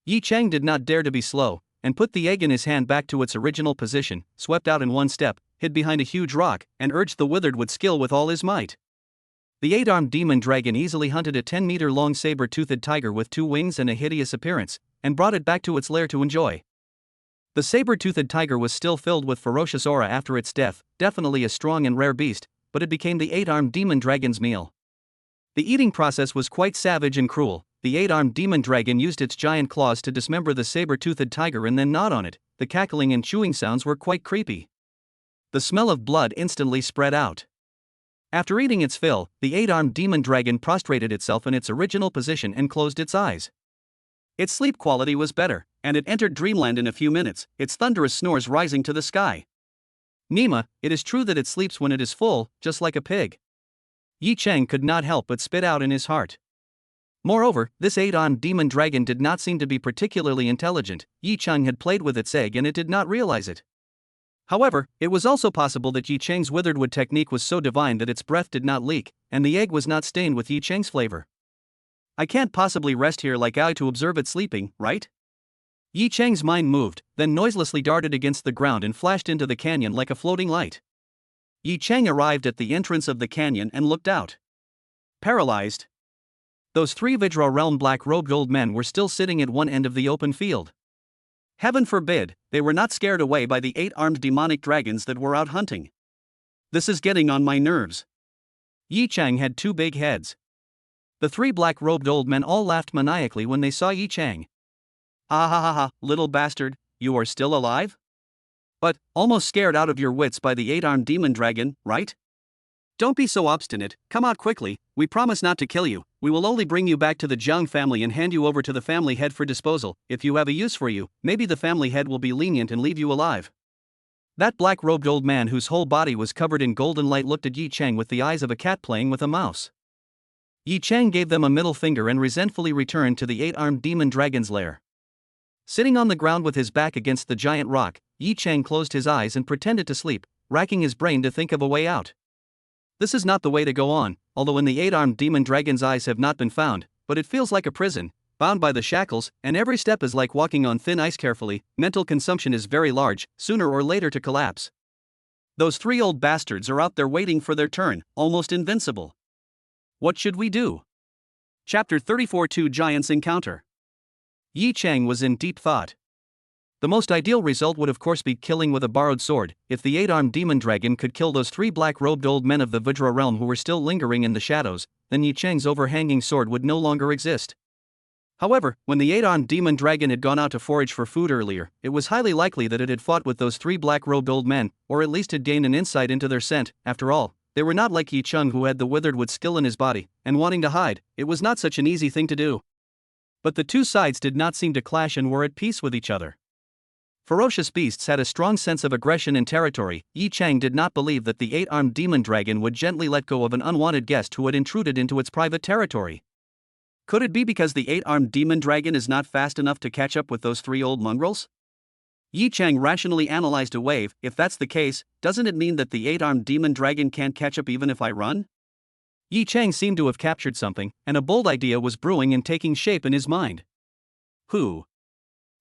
Yi Chang did not dare to be slow, and put the egg in his hand back to its original position, swept out in one step, hid behind a huge rock, and urged the withered with skill with all his might. The 8-armed demon dragon easily hunted a 10-meter-long saber-toothed tiger with 2 wings and a hideous appearance, and brought it back to its lair to enjoy. The saber-toothed tiger was still filled with ferocious aura after its death, definitely a strong and rare beast, but it became the 8-armed demon dragon's meal. The eating process was quite savage and cruel. The 8-armed demon dragon used its giant claws to dismember the saber-toothed tiger and then gnawed on it. The cackling and chewing sounds were quite creepy. The smell of blood instantly spread out. After eating its fill, the 8-armed demon dragon prostrated itself in its original position and closed its eyes. Its sleep quality was better, and it entered dreamland in a few minutes, its thunderous snores rising to the sky. Nima, it is true that it sleeps when it is full, just like a pig. Yi Chang could not help but spit out in his heart. Moreover, this 8-armed demon dragon did not seem to be particularly intelligent. Yi Chang had played with its egg and it did not realize it. However, it was also possible that Yi Chang's withered wood technique was so divine that its breath did not leak, and the egg was not stained with Yi Chang's flavor. I can't possibly rest here like I to observe it sleeping, right? Yi Chang's mind moved, then noiselessly darted against the ground and flashed into the canyon like a floating light. Yi Chang arrived at the entrance of the canyon and looked out. Paralyzed. Those 3 Vajra realm black-robed old men were still sitting at one end of the open field. Heaven forbid, they were not scared away by the 8-armed demonic dragons that were out hunting. This is getting on my nerves. Yi Chang had 2 big heads. The 3 black-robed old men all laughed maniacally when they saw Yi Chang. Ah ha ha ha, little bastard, you are still alive? But, almost scared out of your wits by the 8-armed demon dragon, right? Don't be so obstinate, come out quickly, we promise not to kill you, we will only bring you back to the Jiang family and hand you over to the family head for disposal. If you have a use for you, maybe the family head will be lenient and leave you alive. That black-robed old man whose whole body was covered in golden light looked at Yi Chang with the eyes of a cat playing with a mouse. Yi Chang gave them a middle finger and resentfully returned to the 8-armed demon dragon's lair. Sitting on the ground with his back against the giant rock, Yi Chang closed his eyes and pretended to sleep, racking his brain to think of a way out. This is not the way to go on, although in the 8-armed demon dragon's eyes have not been found, but it feels like a prison, bound by the shackles, and every step is like walking on thin ice carefully. Mental consumption is very large, sooner or later to collapse. Those 3 old bastards are out there waiting for their turn, almost invincible. What should we do? Chapter 34. 2 Giants Encounter. Yi Chang was in deep thought. The most ideal result would of course be killing with a borrowed sword. If the 8-armed demon dragon could kill those 3 black-robed old men of the Vajra realm who were still lingering in the shadows, then Yi Chang's overhanging sword would no longer exist. However, when the 8-armed demon dragon had gone out to forage for food earlier, it was highly likely that it had fought with those 3 black-robed old men, or at least had gained an insight into their scent. After all, they were not like Yi Chang, who had the withered wood skill in his body, and wanting to hide, it was not such an easy thing to do. But the two sides did not seem to clash and were at peace with each other. Ferocious beasts had a strong sense of aggression and territory. Yi Chang did not believe that the 8-armed demon dragon would gently let go of an unwanted guest who had intruded into its private territory. Could it be because the 8-armed demon dragon is not fast enough to catch up with those 3 old mongrels? Yi Chang rationally analyzed a wave. If that's the case, doesn't it mean that the 8-armed demon dragon can't catch up even if I run? Yi Chang seemed to have captured something, and a bold idea was brewing and taking shape in his mind.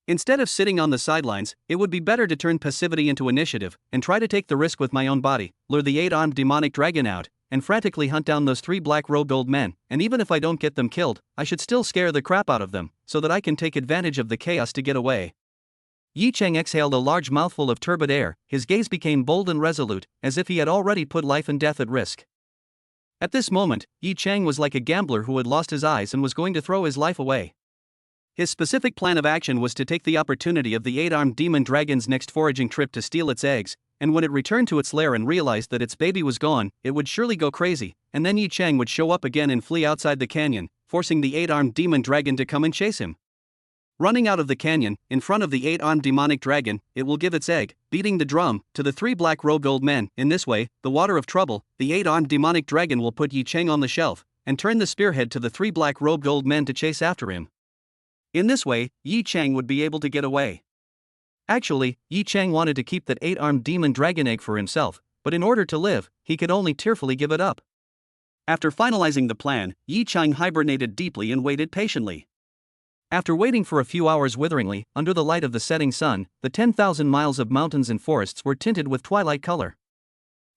Instead of sitting on the sidelines, it would be better to turn passivity into initiative, and try to take the risk with my own body, lure the 8-armed demonic dragon out, and frantically hunt down those 3 black-robed old men, and even if I don't get them killed, I should still scare the crap out of them, so that I can take advantage of the chaos to get away. Yi Chang exhaled a large mouthful of turbid air. His gaze became bold and resolute, as if he had already put life and death at risk. At this moment, Yi Chang was like a gambler who had lost his eyes and was going to throw his life away. His specific plan of action was to take the opportunity of the 8-armed demon dragon's next foraging trip to steal its eggs, and when it returned to its lair and realized that its baby was gone, it would surely go crazy, and then Yi Chang would show up again and flee outside the canyon, forcing the 8-armed demon dragon to come and chase him. Running out of the canyon, in front of the 8-armed demonic dragon, it will give its egg, beating the drum, to the 3 black-robed old men. In this way, the water of trouble, the 8-armed demonic dragon will put Yi Chang on the shelf, and turn the spearhead to the 3 black-robed old men to chase after him. In this way, Yi Chang would be able to get away. Actually, Yi Chang wanted to keep that 8-armed demon dragon egg for himself, but in order to live, he could only tearfully give it up. After finalizing the plan, Yi Chang hibernated deeply and waited patiently. After waiting for a few hours witheringly, under the light of the setting sun, the 10,000 miles of mountains and forests were tinted with twilight color.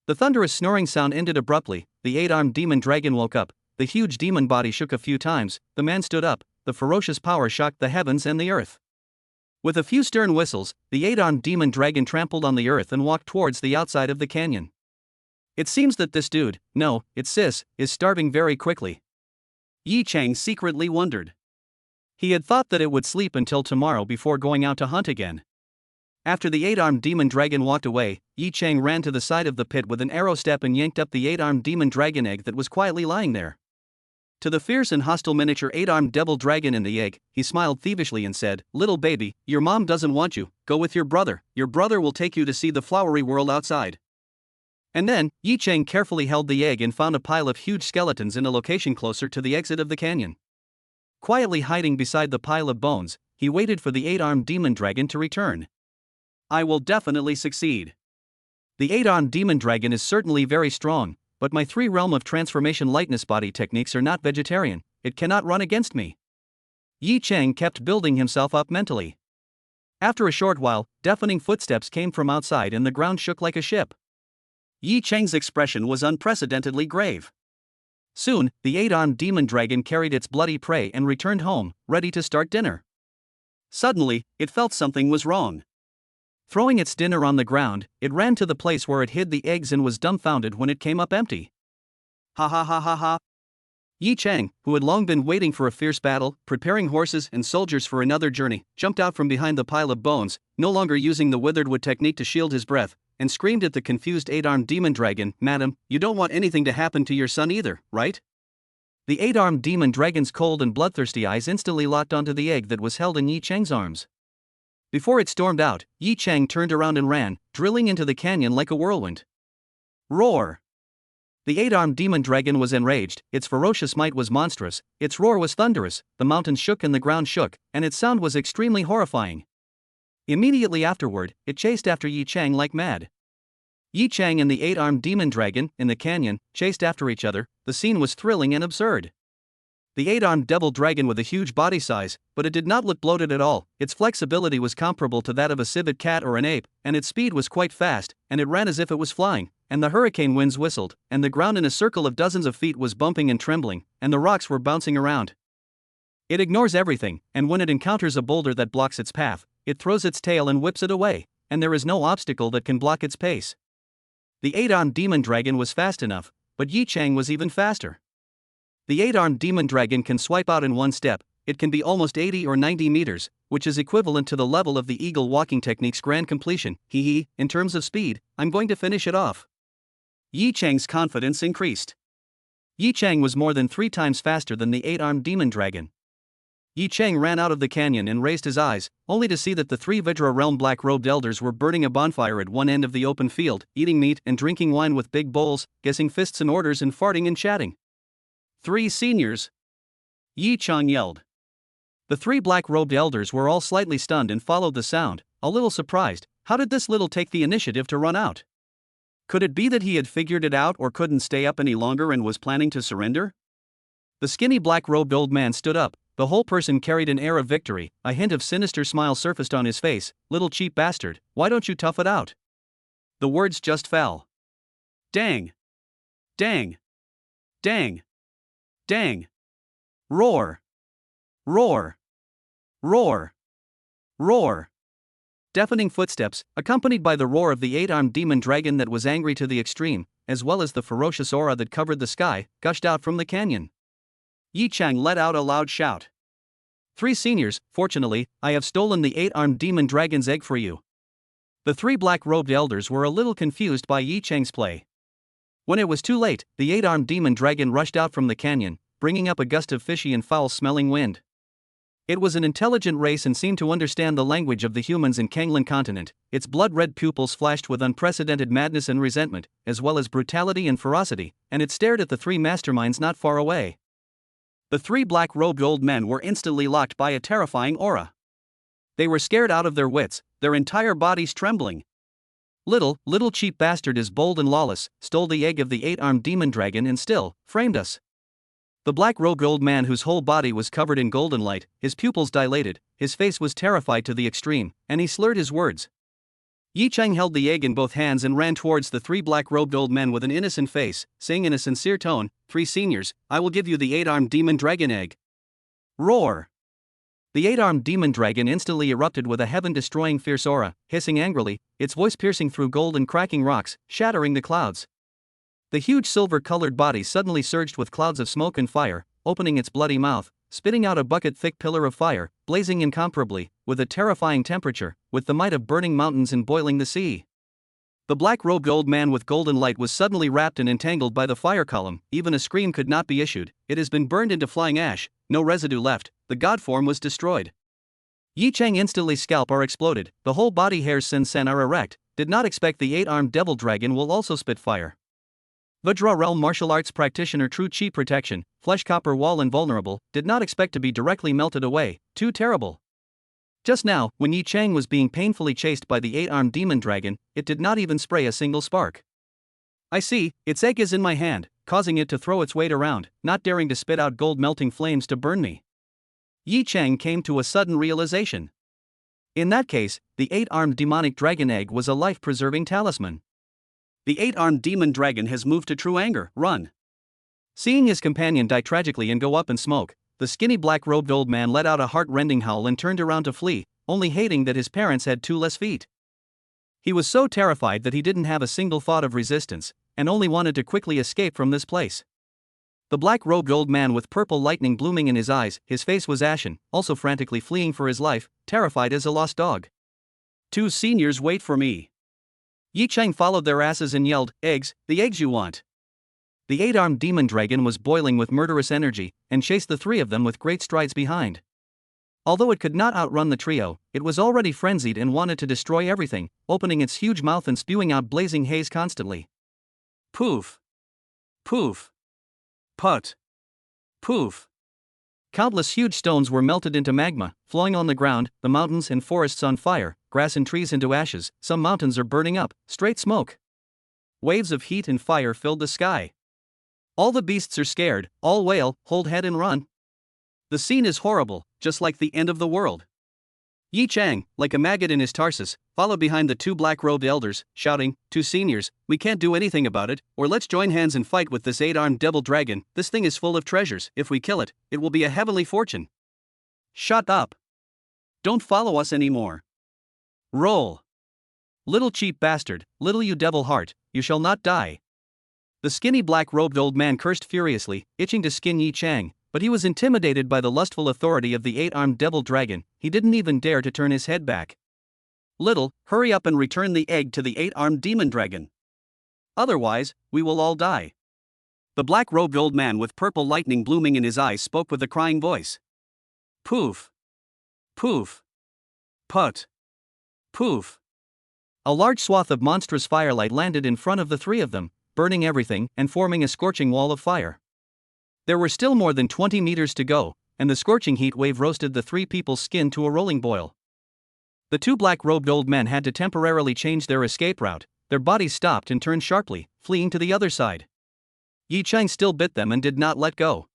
The thunderous snoring sound ended abruptly. The 8-armed demon dragon woke up, the huge demon body shook a few times, the man stood up, the ferocious power shocked the heavens and the earth. With a few stern whistles, the 8-armed demon dragon trampled on the earth and walked towards the outside of the canyon. It seems that this dude, no, it's sis, is starving very quickly. Yi Chang secretly wondered. He had thought that it would sleep until tomorrow before going out to hunt again. After the 8-armed demon dragon walked away, Yi Chang ran to the side of the pit with an arrow step and yanked up the 8-armed demon dragon egg that was quietly lying there. To the fierce and hostile miniature 8-armed devil dragon in the egg, he smiled thievishly and said, "Little baby, your mom doesn't want you, go with your brother will take you to see the flowery world outside." And then, Yi Chang carefully held the egg and found a pile of huge skeletons in a location closer to the exit of the canyon. Quietly hiding beside the pile of bones, he waited for the 8-armed demon dragon to return. I will definitely succeed. The 8-armed demon dragon is certainly very strong, but my 3-realm of transformation lightness body techniques are not vegetarian, it cannot run against me. Yi Chang kept building himself up mentally. After a short while, deafening footsteps came from outside and the ground shook like a ship. Yi Chang's expression was unprecedentedly grave. Soon, the 8-armed demon dragon carried its bloody prey and returned home, ready to start dinner. Suddenly, it felt something was wrong. Throwing its dinner on the ground, it ran to the place where it hid the eggs and was dumbfounded when it came up empty. Ha ha ha ha ha. Yi Chang, who had long been waiting for a fierce battle, preparing horses and soldiers for another journey, jumped out from behind the pile of bones, no longer using the withered wood technique to shield his breath, and screamed at the confused 8-armed demon dragon, "Madam, you don't want anything to happen to your son either, right?" The 8-armed demon dragon's cold and bloodthirsty eyes instantly locked onto the egg that was held in Yi Chang's arms. Before it stormed out, Yi Chang turned around and ran, drilling into the canyon like a whirlwind. Roar! The 8-armed demon dragon was enraged, its ferocious might was monstrous, its roar was thunderous, the mountains shook and the ground shook, and its sound was extremely horrifying. Immediately afterward, it chased after Yi Chang like mad. Yi Chang and the 8-armed demon dragon, in the canyon, chased after each other. The scene was thrilling and absurd. The 8-armed devil dragon with a huge body size, but it did not look bloated at all. Its flexibility was comparable to that of a civet cat or an ape, and its speed was quite fast, and it ran as if it was flying, and the hurricane winds whistled, and the ground in a circle of dozens of feet was bumping and trembling, and the rocks were bouncing around. It ignores everything, and when it encounters a boulder that blocks its path, it throws its tail and whips it away, and there is no obstacle that can block its pace. The eight-armed demon dragon was fast enough, but Yi Chang was even faster. The eight-armed demon dragon can swipe out in one step. It can be almost 80 or 90 meters, which is equivalent to the level of the eagle walking technique's grand completion. In terms of speed, I'm going to finish it off. Yi Chang's confidence increased. Yi Chang was more than 3 times faster than the eight-armed demon dragon. Yi Chang ran out of the canyon and raised his eyes, only to see that the 3 Vidra realm black-robed elders were burning a bonfire at one end of the open field, eating meat and drinking wine with big bowls, guessing fists and orders and farting and chatting. 3 seniors! Yi Chang yelled. The 3 black-robed elders were all slightly stunned and followed the sound, a little surprised. How did this little take the initiative to run out? Could it be that he had figured it out or couldn't stay up any longer and was planning to surrender? The skinny black-robed old man stood up. The whole person carried an air of victory. A hint of sinister smile surfaced on his face. Little cheap bastard, why don't you tough it out? The words just fell. Dang! Dang! Dang! Dang! Roar! Roar! Roar! Roar! Deafening footsteps, accompanied by the roar of the eight-armed demon dragon that was angry to the extreme, as well as the ferocious aura that covered the sky, gushed out from the canyon. Yi Chang let out a loud shout. 3 seniors, fortunately, I have stolen the eight-armed demon dragon's egg for you. The 3 black-robed elders were a little confused by Yi Chang's play. When it was too late, the eight-armed demon dragon rushed out from the canyon, bringing up a gust of fishy and foul-smelling wind. It was an intelligent race and seemed to understand the language of the humans in Kanglan continent. Its blood-red pupils flashed with unprecedented madness and resentment, as well as brutality and ferocity, and it stared at the 3 masterminds not far away. The 3 black-robed old men were instantly locked by a terrifying aura. They were scared out of their wits, their entire bodies trembling. Little cheap bastard is bold and lawless, stole the egg of the eight-armed demon dragon and still framed us. The black-robed old man, whose whole body was covered in golden light, his pupils dilated, his face was terrified to the extreme, and he slurred his words. Yi Chang held the egg in both hands and ran towards the 3 black-robed old men with an innocent face, saying in a sincere tone, 3 seniors, I will give you the eight-armed demon dragon egg. Roar! The eight-armed demon dragon instantly erupted with a heaven-destroying fierce aura, hissing angrily, its voice piercing through gold and cracking rocks, shattering the clouds. The huge silver-colored body suddenly surged with clouds of smoke and fire, opening its bloody mouth, spitting out a bucket-thick pillar of fire, blazing incomparably, with a terrifying temperature, with the might of burning mountains and boiling the sea. The black-robed old man with golden light was suddenly wrapped and entangled by the fire column. Even a scream could not be issued. It has been burned into flying ash, no residue left, the god form was destroyed. Yi Chang instantly scalp are exploded, the whole body hairs sen are erect, did not expect the eight-armed devil dragon will also spit fire. Vajra realm martial arts practitioner, true chi protection, flesh copper wall invulnerable, did not expect to be directly melted away, too terrible. Just now, when Yi Chang was being painfully chased by the eight-armed demon dragon, it did not even spray a single spark. I see, its egg is in my hand, causing it to throw its weight around, not daring to spit out gold-melting flames to burn me. Yi Chang came to a sudden realization. In that case, the eight-armed demonic dragon egg was a life-preserving talisman. The eight-armed demon dragon has moved to true anger, run. Seeing his companion die tragically and go up in smoke, the skinny black-robed old man let out a heart-rending howl and turned around to flee, only hating that his parents had 2 less feet. He was so terrified that he didn't have a single thought of resistance, and only wanted to quickly escape from this place. The black-robed old man with purple lightning blooming in his eyes, his face was ashen, also frantically fleeing for his life, terrified as a lost dog. 2 seniors, wait for me. Yi Chang followed their asses and yelled, eggs, the eggs you want. The eight-armed demon dragon was boiling with murderous energy, and chased the 3 of them with great strides behind. Although it could not outrun the trio, it was already frenzied and wanted to destroy everything, opening its huge mouth and spewing out blazing haze constantly. Poof! Poof! Put! Poof! Countless huge stones were melted into magma, flowing on the ground, the mountains and forests on fire, grass and trees into ashes, some mountains are burning up, straight smoke. Waves of heat and fire filled the sky. All the beasts are scared, all wail, hold head and run. The scene is horrible, just like the end of the world. Yi Chang, like a maggot in his Tarsus, followed behind the 2 black-robed elders, shouting, 2 seniors, we can't do anything about it, or let's join hands and fight with this eight-armed devil dragon. This thing is full of treasures, if we kill it, it will be a heavenly fortune. Shut up. Don't follow us anymore. Roll. Little cheap bastard, little you devil heart, you shall not die. The skinny black-robed old man cursed furiously, itching to skin Yi Chang, but he was intimidated by the lustful authority of the eight-armed devil dragon. He didn't even dare to turn his head back. Little, hurry up and return the egg to the eight-armed demon dragon. Otherwise, we will all die. The black-robed old man with purple lightning blooming in his eyes spoke with a crying voice. Poof. Poof. Put. Poof. A large swath of monstrous firelight landed in front of the three of them, burning everything and forming a scorching wall of fire. There were still more than 20 meters to go, and the scorching heat wave roasted the three people's skin to a rolling boil. The two black-robed old men had to temporarily change their escape route. Their bodies stopped and turned sharply, fleeing to the other side. Yi Chang still bit them and did not let go.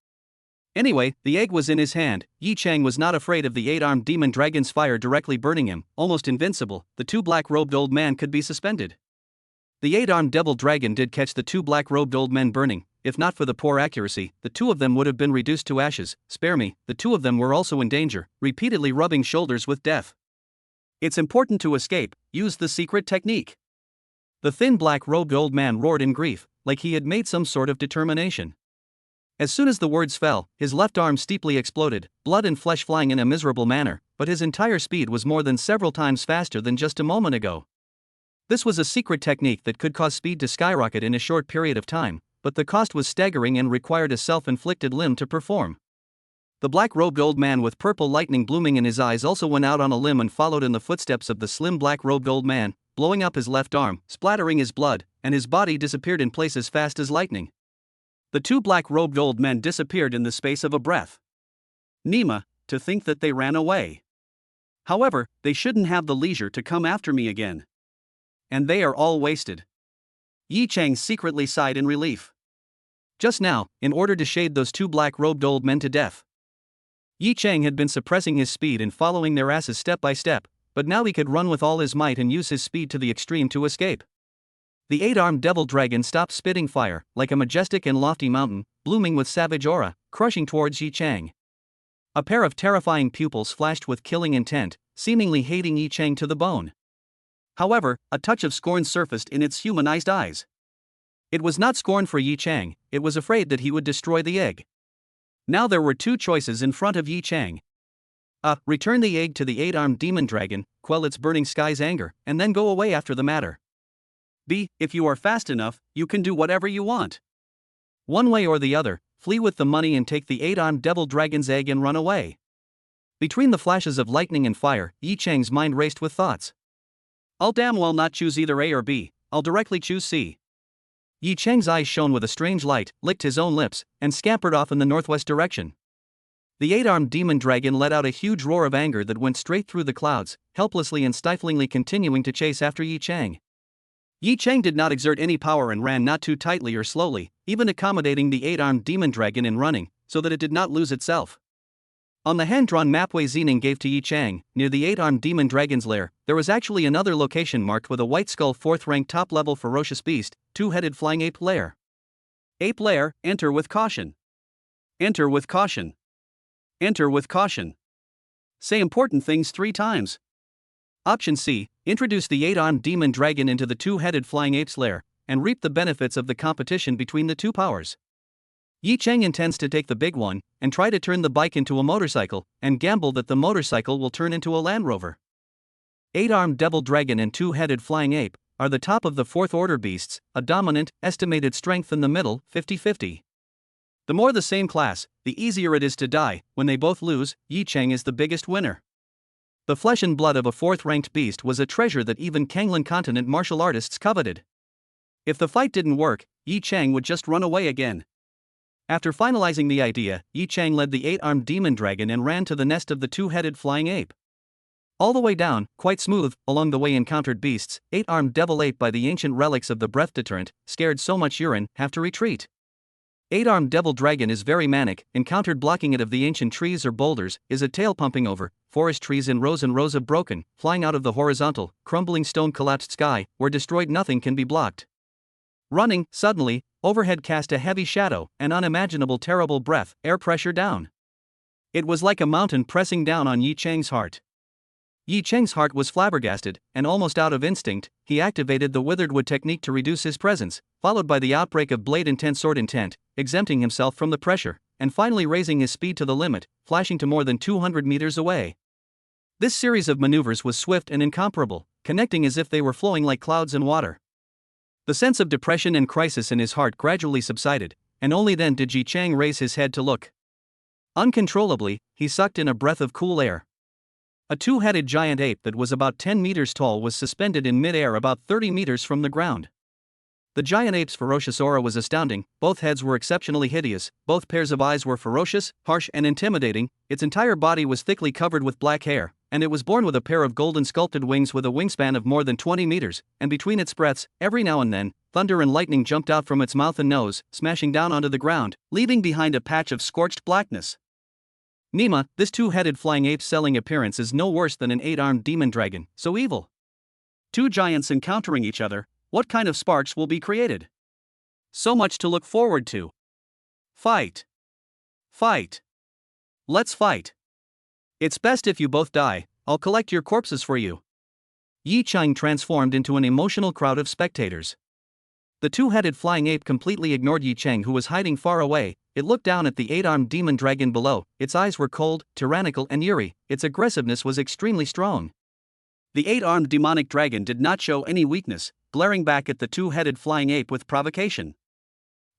Anyway, the egg was in his hand. Yi Chang was not afraid of the eight-armed demon dragon's fire directly burning him. Almost invincible, the two black-robed old men could be suspended. The eight-armed devil dragon did catch the two black-robed old men burning. If not for the poor accuracy, the two of them would have been reduced to ashes. Spare me, the two of them were also in danger, repeatedly rubbing shoulders with death. It's important to escape, use the secret technique. The thin black-robed old man roared in grief, like he had made some sort of determination. As soon as the words fell, his left arm steeply exploded, blood and flesh flying in a miserable manner, but his entire speed was more than several times faster than just a moment ago. This was a secret technique that could cause speed to skyrocket in a short period of time, but the cost was staggering and required a self-inflicted limb to perform. The black-robed old man with purple lightning blooming in his eyes also went out on a limb and followed in the footsteps of the slim black-robed old man, blowing up his left arm, splattering his blood, and his body disappeared in place as fast as lightning. The two black-robed old men disappeared in the space of a breath. Nima, to think that they ran away. However, they shouldn't have the leisure to come after me again. And they are all wasted. Yi Chang secretly sighed in relief. Just now, in order to shade those two black-robed old men to death, Yi Chang had been suppressing his speed and following their asses step by step, but now he could run with all his might and use his speed to the extreme to escape. The eight-armed devil dragon stopped spitting fire, like a majestic and lofty mountain, blooming with savage aura, crushing towards Yi Chang. A pair of terrifying pupils flashed with killing intent, seemingly hating Yi Chang to the bone. However, a touch of scorn surfaced in its humanized eyes. It was not scorn for Yi Chang, it was afraid that he would destroy the egg. Now there were two choices in front of Yi Chang. A. Return the egg to the eight-armed demon dragon, quell its burning sky's anger, and then go away after the matter. B. If you are fast enough, you can do whatever you want. One way or the other, flee with the money and take the eight-armed devil dragon's egg and run away. Between the flashes of lightning and fire, Yi Chang's mind raced with thoughts. I'll damn well not choose either A or B, I'll directly choose C. Yi Chang's eyes shone with a strange light, licked his own lips, and scampered off in the northwest direction. The eight-armed demon dragon let out a huge roar of anger that went straight through the clouds, helplessly and stiflingly continuing to chase after Yi Chang. Yi Chang did not exert any power and ran not too tightly or slowly, even accommodating the eight-armed demon dragon in running, so that it did not lose itself. On the hand-drawn map Wei Zining gave to Yi Chang, near the eight-armed demon dragon's lair, there was actually another location marked with a white skull fourth-ranked top-level ferocious beast, two-headed flying ape lair. Ape lair, enter with caution. Enter with caution. Enter with caution. Say important things 3 times. Option C, introduce the eight-armed demon dragon into the two-headed flying ape's lair, and reap the benefits of the competition between the two powers. Yi Chang intends to take the big one, and try to turn the bike into a motorcycle, and gamble that the motorcycle will turn into a Land Rover. Eight-armed devil dragon and two-headed flying ape are the top of the fourth-order beasts, a dominant, estimated strength in the middle, 50-50. The more the same class, the easier it is to die. When they both lose, Yi Chang is the biggest winner. The flesh and blood of a fourth-ranked beast was a treasure that even Kanglan continent martial artists coveted. If the fight didn't work, Yi Chang would just run away again. After finalizing the idea, Yi Chang led the eight-armed demon dragon and ran to the nest of the two-headed flying ape. All the way down, quite smooth, along the way encountered beasts, eight-armed devil ape by the ancient relics of the breath deterrent, scared so much urine, have to retreat. Eight-armed devil dragon is very manic, encountered blocking it of the ancient trees or boulders, is a tail pumping over, forest trees in rows and rows of broken, flying out of the horizontal, crumbling stone collapsed sky, where destroyed nothing can be blocked. Running, suddenly, overhead cast a heavy shadow, an unimaginable terrible breath, air pressure down. It was like a mountain pressing down on Yi Chang's heart. Yi Cheng's heart was flabbergasted, and almost out of instinct, he activated the withered wood technique to reduce his presence, followed by the outbreak of blade intent sword intent, exempting himself from the pressure, and finally raising his speed to the limit, flashing to more than 200 meters away. This series of maneuvers was swift and incomparable, connecting as if they were flowing like clouds in water. The sense of depression and crisis in his heart gradually subsided, and only then did Yi Cheng raise his head to look. Uncontrollably, he sucked in a breath of cool air. A two-headed giant ape that was about 10 meters tall was suspended in mid-air about 30 meters from the ground. The giant ape's ferocious aura was astounding, both heads were exceptionally hideous, both pairs of eyes were ferocious, harsh and intimidating, its entire body was thickly covered with black hair, and it was born with a pair of golden sculpted wings with a wingspan of more than 20 meters, and between its breaths, every now and then, thunder and lightning jumped out from its mouth and nose, smashing down onto the ground, leaving behind a patch of scorched blackness. Nima, this two-headed flying ape's selling appearance is no worse than an 8-armed demon dragon, so evil. Two giants encountering each other, what kind of sparks will be created? So much to look forward to. Fight. Fight. Let's fight. It's best if you both die, I'll collect your corpses for you. Yi Cheng transformed into an emotional crowd of spectators. The two-headed flying ape completely ignored Yi Cheng, who was hiding far away. It looked down at the 8-armed demon dragon below, its eyes were cold, tyrannical and eerie, its aggressiveness was extremely strong. The 8-armed demonic dragon did not show any weakness, glaring back at the two-headed flying ape with provocation.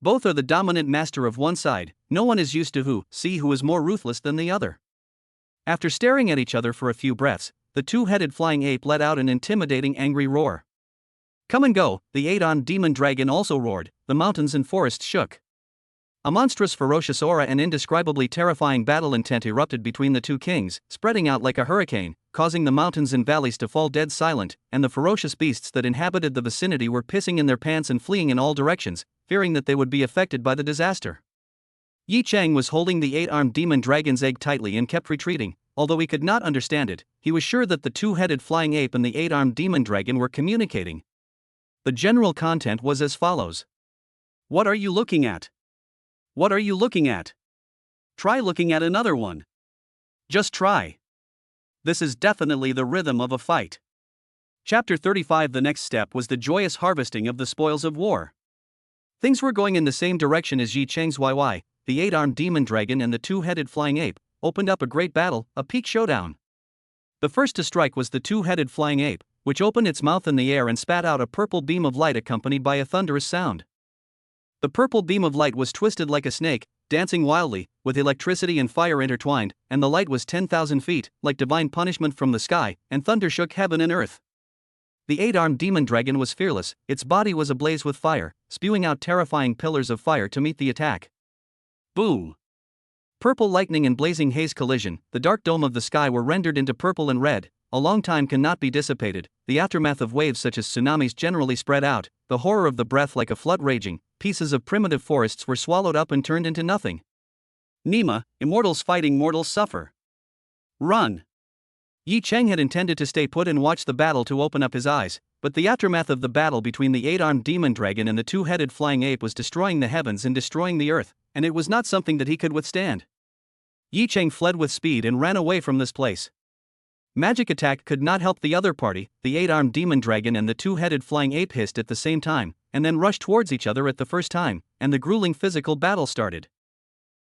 Both are the dominant master of one side, no one is used to who is more ruthless than the other. After staring at each other for a few breaths, the two-headed flying ape let out an intimidating angry roar. Come and go, the 8-armed demon dragon also roared, the mountains and forests shook. A monstrous ferocious aura and indescribably terrifying battle intent erupted between the two kings, spreading out like a hurricane, causing the mountains and valleys to fall dead silent, and the ferocious beasts that inhabited the vicinity were pissing in their pants and fleeing in all directions, fearing that they would be affected by the disaster. Yi Cheng was holding the 8-armed demon dragon's egg tightly and kept retreating. Although he could not understand it, he was sure that the two-headed flying ape and the 8-armed demon dragon were communicating. The general content was as follows. What are you looking at? What are you looking at? Try looking at another one. Just try. This is definitely the rhythm of a fight. Chapter 35. The next step was the joyous harvesting of the spoils of war. Things were going in the same direction as Yi Cheng's YY, the 8-armed demon dragon and the two-headed flying ape, opened up a great battle, a peak showdown. The first to strike was the two-headed flying ape, which opened its mouth in the air and spat out a purple beam of light accompanied by a thunderous sound. The purple beam of light was twisted like a snake, dancing wildly, with electricity and fire intertwined, and the light was 10,000 feet, like divine punishment from the sky, and thunder shook heaven and earth. The 8-armed demon dragon was fearless, its body was ablaze with fire, spewing out terrifying pillars of fire to meet the attack. Boom! Purple lightning and blazing haze collision, the dark dome of the sky were rendered into purple and red. A long time cannot be dissipated, the aftermath of waves such as tsunamis generally spread out, the horror of the breath like a flood raging, pieces of primitive forests were swallowed up and turned into nothing. Nima, immortals fighting mortals suffer. Run! Yi Cheng had intended to stay put and watch the battle to open up his eyes, but the aftermath of the battle between the 8-armed demon dragon and the two-headed flying ape was destroying the heavens and destroying the earth, and it was not something that he could withstand. Yi Cheng fled with speed and ran away from this place. Magic attack could not help the other party. The 8-armed demon dragon and the two-headed flying ape hissed at the same time, and then rushed towards each other at the first time, and the grueling physical battle started.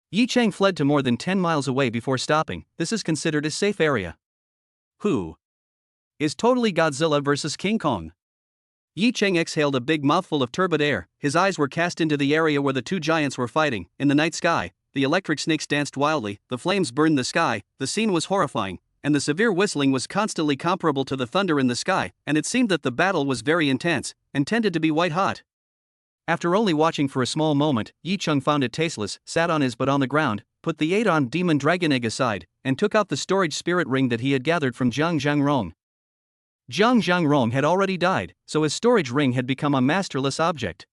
Yi Cheng fled to more than 10 miles away before stopping. This is considered a safe area. Who is totally Godzilla vs. King Kong? Yi Cheng exhaled a big mouthful of turbid air. His eyes were cast into the area where the two giants were fighting. In the night sky, the electric snakes danced wildly, the flames burned the sky, the scene was horrifying, and the severe whistling was constantly comparable to the thunder in the sky, and it seemed that the battle was very intense, and tended to be white hot. After only watching for a small moment, Yi Cheng found it tasteless, sat on his butt on the ground, put the 8-armed demon dragon egg aside, and took out the storage spirit ring that he had gathered from Zhang Zhangrong. Zhang Zhangrong had already died, so his storage ring had become a masterless object.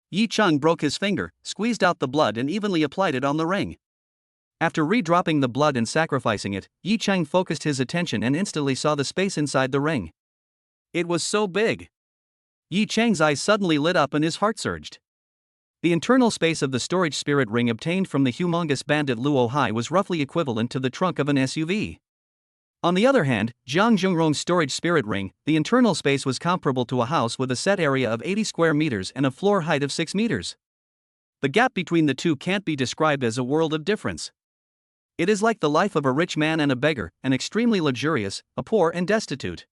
Yi Cheng broke his finger, squeezed out the blood and evenly applied it on the ring. After re-dropping the blood and sacrificing it, Yi Cheng focused his attention and instantly saw the space inside the ring. It was so big. Yi Cheng's eyes suddenly lit up and his heart surged. The internal space of the storage spirit ring obtained from the humongous bandit Luo Hai was roughly equivalent to the trunk of an SUV. On the other hand, Jiang Zhongrong's storage spirit ring, the internal space was comparable to a house with a set area of 80 square meters and a floor height of 6 meters. The gap between the two can't be described as a world of difference. It is like the life of a rich man and a beggar, an extremely luxurious, a poor and destitute.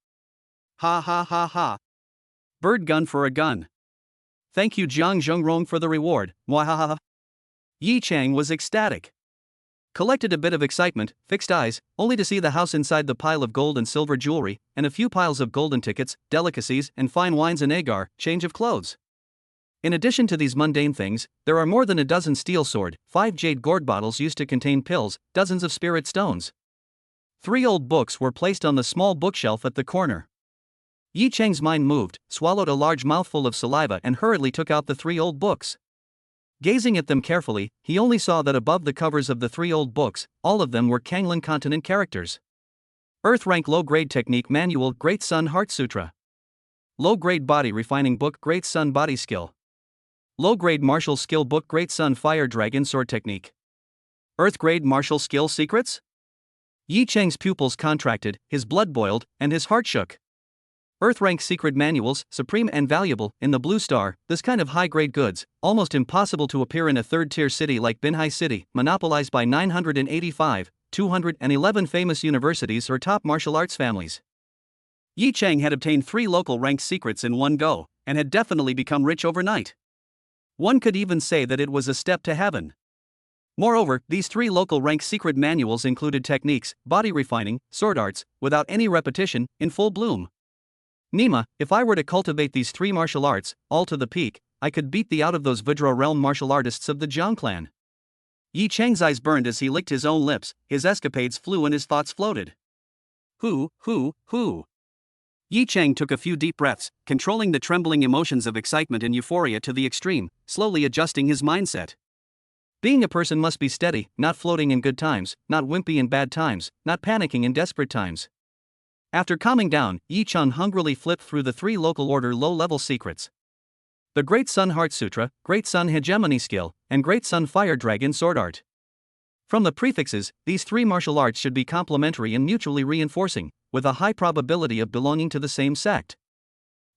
Ha ha ha ha. Bird gun for a gun. Thank you Jiang Zhongrong for the reward, mwahaha. Yi Chang was ecstatic. Collected a bit of excitement, fixed eyes, only to see the house inside the pile of gold and silver jewelry, and a few piles of golden tickets, delicacies, and fine wines and agar, change of clothes. In addition to these mundane things, there are more than a dozen steel sword, 5 jade gourd bottles used to contain pills, dozens of spirit stones. 3 old books were placed on the small bookshelf at the corner. Yi Chang's mind moved, swallowed a large mouthful of saliva and hurriedly took out the 3 old books. Gazing at them carefully, he only saw that above the covers of the 3 old books, all of them were Kanglan continent characters. Earth rank low grade technique manual Great Sun Heart Sutra. Low grade body refining book Great Sun Body Skill. Low grade martial skill book Great Sun Fire Dragon Sword Technique. Earth grade martial skill secrets? Yi Chang's pupils contracted, his blood boiled, and his heart shook. Earth rank secret manuals, supreme and valuable, in the Blue Star, this kind of high grade goods, almost impossible to appear in a third tier city like Binhai City, monopolized by 985, 211 famous universities or top martial arts families. Yi Chang had obtained 3 local ranked secrets in one go, and had definitely become rich overnight. One could even say that it was a step to heaven. Moreover, these 3 local rank secret manuals included techniques, body refining, sword arts, without any repetition, in full bloom. Nima, if I were to cultivate these 3 martial arts, all to the peak, I could beat the out of those Vajra realm martial artists of the Jiang clan. Yi Chang's eyes burned as he licked his own lips, his escapades flew and his thoughts floated. Who? Yi Chang took a few deep breaths, controlling the trembling emotions of excitement and euphoria to the extreme, slowly adjusting his mindset. Being a person must be steady, not floating in good times, not wimpy in bad times, not panicking in desperate times. After calming down, Yi Chang hungrily flipped through the 3 local order low-level secrets. The Great Sun Heart Sutra, Great Sun Hegemony Skill, and Great Sun Fire Dragon Sword Art. From the prefixes, these 3 martial arts should be complementary and mutually reinforcing, with a high probability of belonging to the same sect.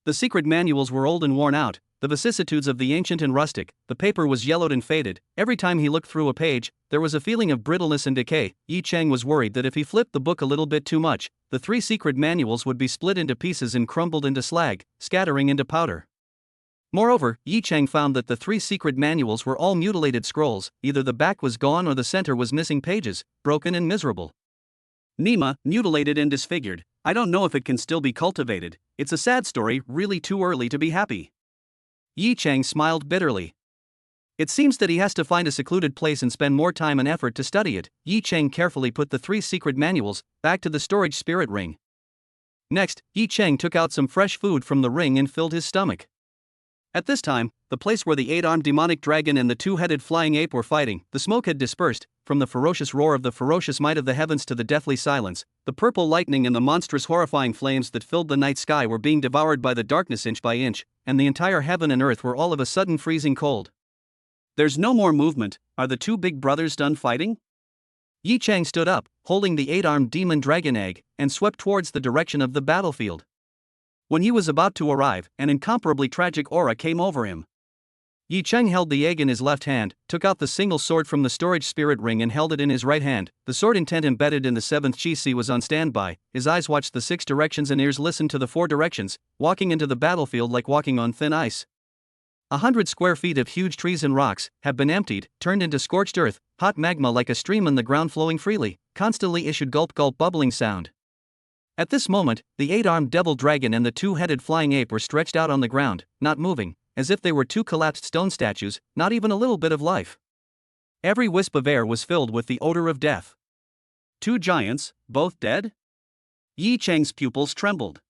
The secret manuals were old and worn out, the vicissitudes of the ancient and rustic, the paper was yellowed and faded. Every time he looked through a page, there was a feeling of brittleness and decay. Yi Chang was worried that if he flipped the book a little bit too much, the 3 secret manuals would be split into pieces and crumbled into slag, scattering into powder. Moreover, Yi Chang found that the 3 secret manuals were all mutilated scrolls, either the back was gone or the center was missing pages, broken and miserable. Nima, mutilated and disfigured, I don't know if it can still be cultivated, it's a sad story, really too early to be happy. Yi Chang smiled bitterly. It seems that he has to find a secluded place and spend more time and effort to study it. Yi Chang carefully put the 3 secret manuals back to the storage spirit ring. Next, Yi Chang took out some fresh food from the ring and filled his stomach. At this time, the place where the 8-armed demonic dragon and the 2-headed flying ape were fighting, the smoke had dispersed. From the ferocious roar of the ferocious might of the heavens to the deathly silence, the purple lightning and the monstrous horrifying flames that filled the night sky were being devoured by the darkness inch by inch, and the entire heaven and earth were all of a sudden freezing cold. There's no more movement, are the 2 big brothers done fighting? Yi Chang stood up, holding the 8-armed demon dragon egg, and swept towards the direction of the battlefield. When he was about to arrive, an incomparably tragic aura came over him. Yi Chang held the egg in his left hand, took out the single sword from the storage spirit ring and held it in his right hand. The sword intent embedded in the 7th chi was on standby. His eyes watched the 6 directions and ears listened to the 4 directions, walking into the battlefield like walking on thin ice. 100 square feet of huge trees and rocks have been emptied, turned into scorched earth. Hot magma like a stream on the ground flowing freely, constantly issued gulp-gulp bubbling sound. At this moment, the 8-armed devil dragon and the 2-headed flying ape were stretched out on the ground, not moving, as if they were 2 collapsed stone statues, not even a little bit of life. Every wisp of air was filled with the odor of death. 2 giants, both dead? Yi Chang's pupils trembled.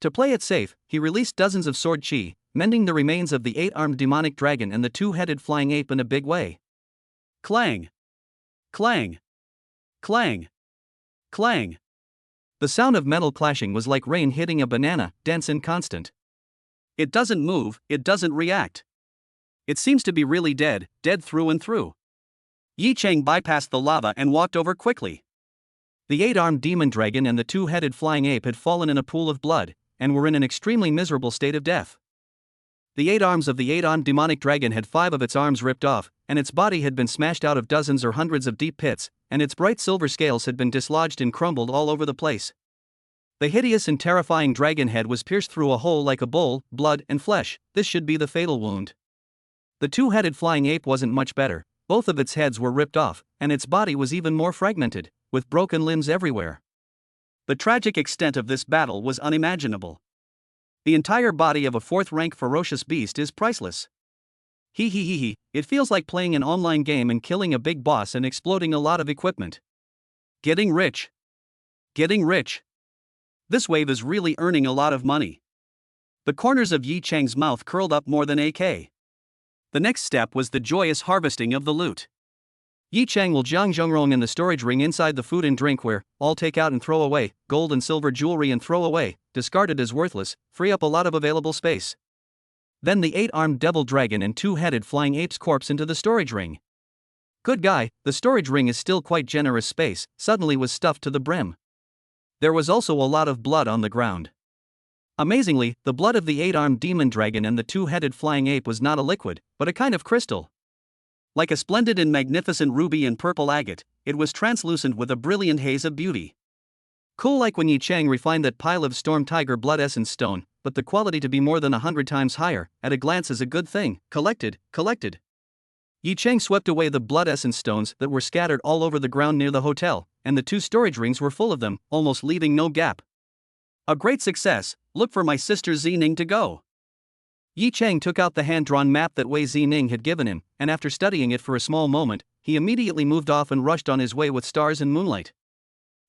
To play it safe, he released dozens of sword chi, mending the remains of the 8-armed demonic dragon and the 2-headed flying ape in a big way. Clang! Clang! Clang! Clang! The sound of metal clashing was like rain hitting a banana, dense and constant. It doesn't move, it doesn't react. It seems to be really dead, dead through and through. Yi Chang bypassed the lava and walked over quickly. The 8-armed demon dragon and the 2-headed flying ape had fallen in a pool of blood, and were in an extremely miserable state of death. The 8 arms of the 8-armed demonic dragon had 5 of its arms ripped off, and its body had been smashed out of dozens or hundreds of deep pits, and its bright silver scales had been dislodged and crumbled all over the place. The hideous and terrifying dragon head was pierced through a hole like a bowl, blood and flesh. This should be the fatal wound. The 2-headed flying ape wasn't much better. Both of its heads were ripped off, and its body was even more fragmented, with broken limbs everywhere. The tragic extent of this battle was unimaginable. The entire body of a 4th-rank ferocious beast is priceless. It feels like playing an online game and killing a big boss and exploding a lot of equipment. Getting rich. Getting rich. This wave is really earning a lot of money. The corners of Yi Chang's mouth curled up more than AK. The next step was the joyous harvesting of the loot. Yi Chang will zhongrong in the storage ring inside the food and drink where, all take out and throw away, gold and silver jewelry and throw away, discarded as worthless, free up a lot of available space. Then the 8-armed devil dragon and 2-headed flying ape's corpse into the storage ring. Good guy, the storage ring is still quite generous space, suddenly was stuffed to the brim. There was also a lot of blood on the ground. Amazingly, the blood of the 8-armed demon dragon and the 2-headed flying ape was not a liquid, but a kind of crystal. Like a splendid and magnificent ruby and purple agate, it was translucent with a brilliant haze of beauty. Cool like when Yi Chang refined that pile of storm tiger blood essence stone, but the quality to be more than 100 times higher, at a glance is a good thing. Collected. Yi Chang swept away the blood essence stones that were scattered all over the ground near the hotel, and the 2 storage rings were full of them, almost leaving no gap. A great success. Look for my sister Zining to go. Yi Chang took out the hand-drawn map that Wei Zining had given him, and after studying it for a small moment, he immediately moved off and rushed on his way with stars and moonlight.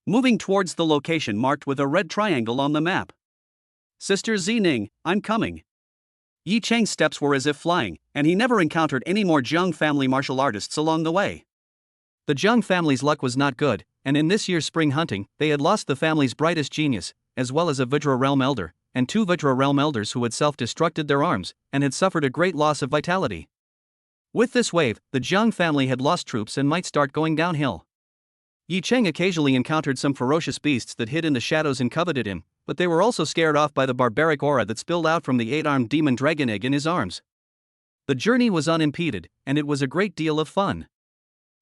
Moving towards the location marked with a red triangle on the map. Sister Zining, I'm coming. Yi Chang's steps were as if flying, and he never encountered any more Jiang family martial artists along the way. The Jiang family's luck was not good, and in this year's spring hunting, they had lost the family's brightest genius, as well as a Vajra Realm Elder, and 2 Vajra Realm Elders who had self-destructed their arms, and had suffered a great loss of vitality. With this wave, the Jiang family had lost troops and might start going downhill. Yi Chang occasionally encountered some ferocious beasts that hid in the shadows and coveted him, but they were also scared off by the barbaric aura that spilled out from the 8-armed demon dragon egg in his arms. The journey was unimpeded, and it was a great deal of fun.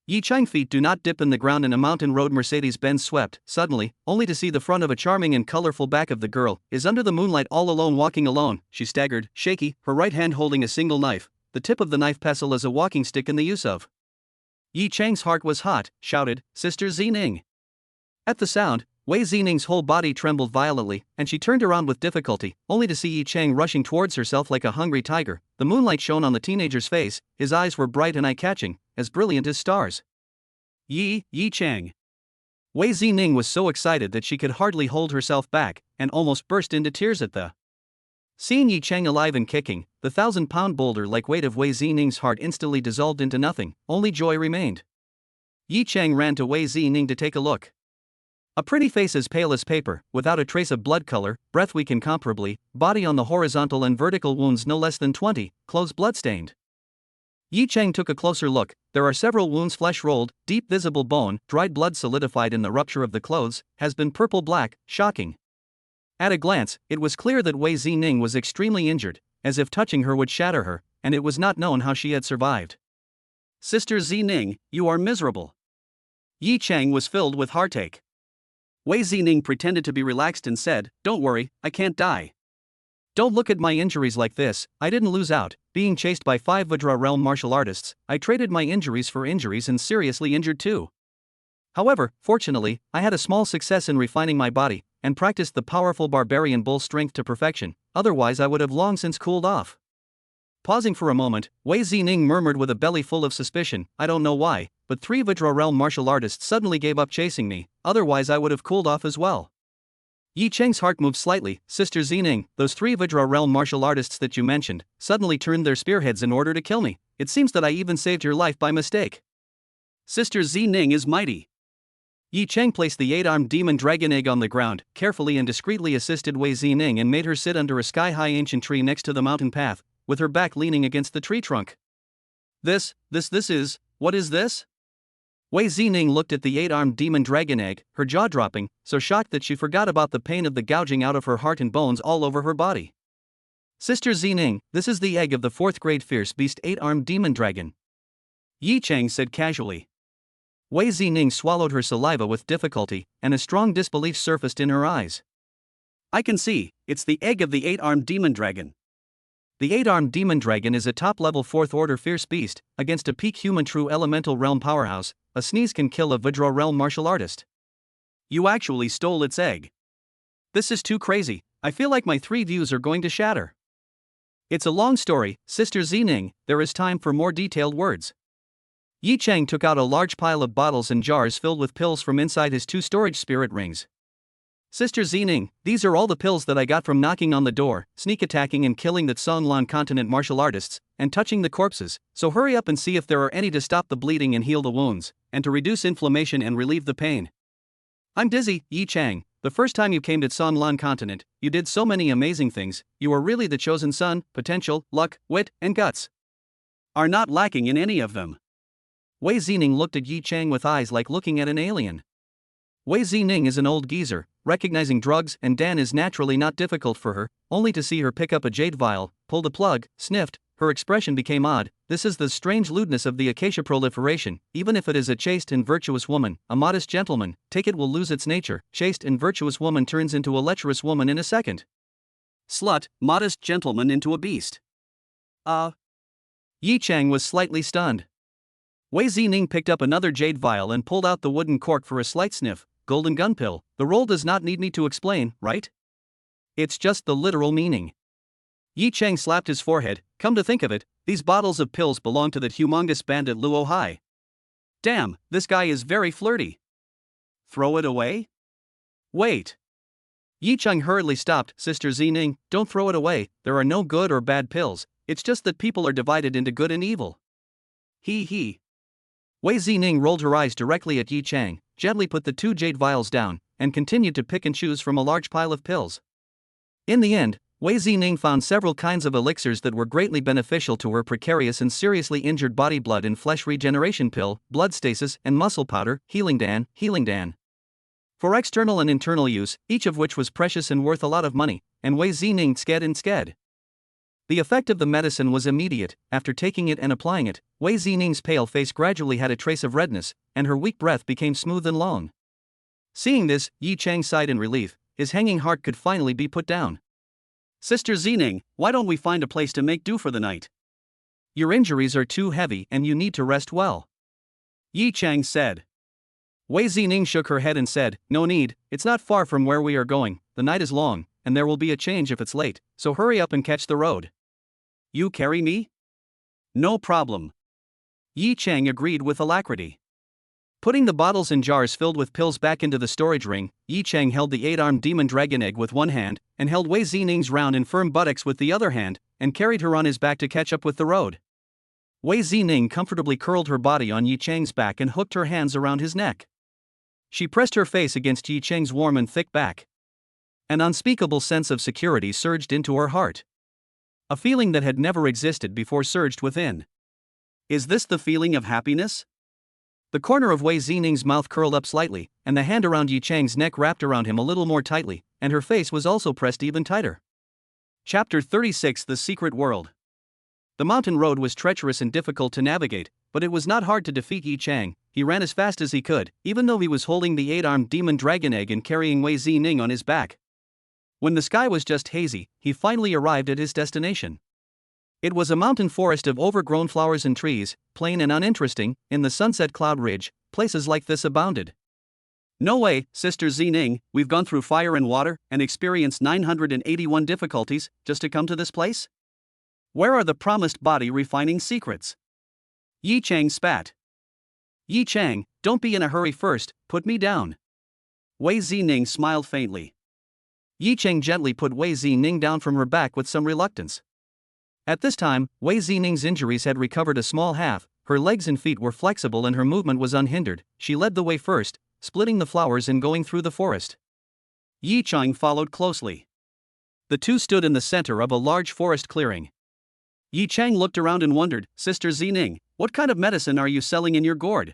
Yi Chang's feet do not dip in the ground in a mountain road Mercedes-Benz swept, suddenly, only to see the front of a charming and colorful back of the girl, is under the moonlight all alone walking alone. She staggered, shaky, her right hand holding a single knife, the tip of the knife pestle as a walking stick in the use of. Yi Chang's heart was hot, shouted, Sister Zining. At the sound, Wei Zining's whole body trembled violently, and she turned around with difficulty, only to see Yi Chang rushing towards herself like a hungry tiger. The moonlight shone on the teenager's face, his eyes were bright and eye-catching, as brilliant as stars. Yi Chang. Wei Zining was so excited that she could hardly hold herself back, and almost burst into tears at the. Seeing Yi Chang alive and kicking, the 1,000-pound boulder-like weight of Wei Zining's heart instantly dissolved into nothing, only joy remained. Yi Chang ran to Wei Zining to take a look. A pretty face as pale as paper, without a trace of blood color, breath weak incomparably, body on the horizontal and vertical wounds no less than 20, clothes bloodstained. Yi Chang took a closer look. There are several wounds, flesh rolled, deep visible bone, dried blood solidified in the rupture of the clothes, has been purple-black, shocking. At a glance, it was clear that Wei Zining was extremely injured, as if touching her would shatter her, and it was not known how she had survived. Sister Zining, you are miserable. Yi Chang was filled with heartache. Wei Zining pretended to be relaxed and said, Don't worry, I can't die. Don't look at my injuries like this, I didn't lose out, being chased by 5 Vajra Realm martial artists, I traded my injuries for injuries and seriously injured too. However, fortunately, I had a small success in refining my body, and practiced the powerful barbarian bull strength to perfection, otherwise I would have long since cooled off. Pausing for a moment, Wei Zining murmured with a belly full of suspicion, I don't know why, but 3 Vajra Realm martial artists suddenly gave up chasing me, otherwise I would have cooled off as well. Yi Chang's heart moved slightly. Sister Zining, those 3 Vajra Realm martial artists that you mentioned, suddenly turned their spearheads in order to kill me. It seems that I even saved your life by mistake. Sister Zining is mighty. Yi Chang placed the 8-armed demon dragon egg on the ground, carefully and discreetly assisted Wei Zining and made her sit under a sky-high ancient tree next to the mountain path, with her back leaning against the tree trunk. What is this? Wei Zining looked at the 8-armed demon dragon egg, her jaw dropping, so shocked that she forgot about the pain of the gouging out of her heart and bones all over her body. Sister Zining, this is the egg of the 4th grade fierce beast 8-armed demon dragon. Yi Chang said casually. Wei Zining swallowed her saliva with difficulty, and a strong disbelief surfaced in her eyes. I can see, it's the egg of the 8-armed demon dragon. The 8-armed demon dragon is a top-level 4th-order fierce beast. Against a peak human true elemental realm powerhouse, a sneeze can kill a Vidra realm martial artist. You actually stole its egg. This is too crazy, I feel like my 3 views are going to shatter. It's a long story, Sister Zining, there is time for more detailed words. Yi Chang took out a large pile of bottles and jars filled with pills from inside his 2 storage spirit rings. Sister Zining, these are all the pills that I got from knocking on the door, sneak attacking and killing the Songlan continent martial artists, and touching the corpses, so hurry up and see if there are any to stop the bleeding and heal the wounds, and to reduce inflammation and relieve the pain. I'm dizzy, Yi Chang, the first time you came to Songlan continent, you did so many amazing things, you are really the chosen son, potential, luck, wit, and guts. Are not lacking in any of them. Wei Zining looked at Yi Chang with eyes like looking at an alien. Wei Zining is an old geezer, recognizing drugs and Dan is naturally not difficult for her, only to see her pick up a jade vial, pull the plug, sniffed, her expression became odd. This is the strange lewdness of the acacia proliferation, even if it is a chaste and virtuous woman, a modest gentleman, take it will lose its nature, chaste and virtuous woman turns into a lecherous woman in a second. Slut, modest gentleman into a beast. Yi Chang was slightly stunned. Wei Zining picked up another jade vial and pulled out the wooden cork for a slight sniff. Golden gun pill, the role does not need me to explain, right? It's just the literal meaning. Yi Chang slapped his forehead, come to think of it, these bottles of pills belong to that humongous bandit Luo Hai. Damn, this guy is very flirty. Throw it away? Wait. Yi Chang hurriedly stopped, Sister Zining, don't throw it away, there are no good or bad pills, it's just that people are divided into good and evil. He. Wei Zining rolled her eyes directly at Yi Chang, gently put the 2 jade vials down, and continued to pick and choose from a large pile of pills. In the end, Wei Zining found several kinds of elixirs that were greatly beneficial to her precarious and seriously injured body: blood and flesh regeneration pill, blood stasis, and muscle powder, healing dan. For external and internal use, each of which was precious and worth a lot of money, and Wei Zining sked. The effect of the medicine was immediate. After taking it and applying it, Wei Zining's pale face gradually had a trace of redness, and her weak breath became smooth and long. Seeing this, Yi Chang sighed in relief, his hanging heart could finally be put down. Sister Zining, why don't we find a place to make do for the night? Your injuries are too heavy and you need to rest well. Yi Chang said. Wei Zining shook her head and said, no need, it's not far from where we are going, the night is long, and there will be a change if it's late, so hurry up and catch the road. You carry me? No problem. Yi Chang agreed with alacrity. Putting the bottles and jars filled with pills back into the storage ring, Yi Chang held the 8-armed demon dragon egg with one hand, and held Wei Zining's round and firm buttocks with the other hand, and carried her on his back to catch up with the road. Wei Zining comfortably curled her body on Yi Chang's back and hooked her hands around his neck. She pressed her face against Yi Chang's warm and thick back. An unspeakable sense of security surged into her heart. A feeling that had never existed before surged within. Is this the feeling of happiness? The corner of Wei Zining's mouth curled up slightly, and the hand around Yi Chang's neck wrapped around him a little more tightly, and her face was also pressed even tighter. Chapter 36: The Secret World. The mountain road was treacherous and difficult to navigate, but it was not hard to defeat Yi Chang. He ran as fast as he could, even though he was holding the 8-armed demon dragon egg and carrying Wei Zining on his back. When the sky was just hazy, he finally arrived at his destination. It was a mountain forest of overgrown flowers and trees, plain and uninteresting. In the sunset cloud ridge, places like this abounded. No way, Sister Zining, we've gone through fire and water, and experienced 981 difficulties, just to come to this place? Where are the promised body refining secrets? Yi Chang spat. Yi Chang, don't be in a hurry first, put me down. Wei Zining smiled faintly. Yi Chang gently put Wei Zining down from her back with some reluctance. At this time, Wei Zining's injuries had recovered a small half, her legs and feet were flexible and her movement was unhindered. She led the way first, splitting the flowers and going through the forest. Yi Chang followed closely. The two stood in the center of a large forest clearing. Yi Chang looked around and wondered, Sister Zining, what kind of medicine are you selling in your gourd?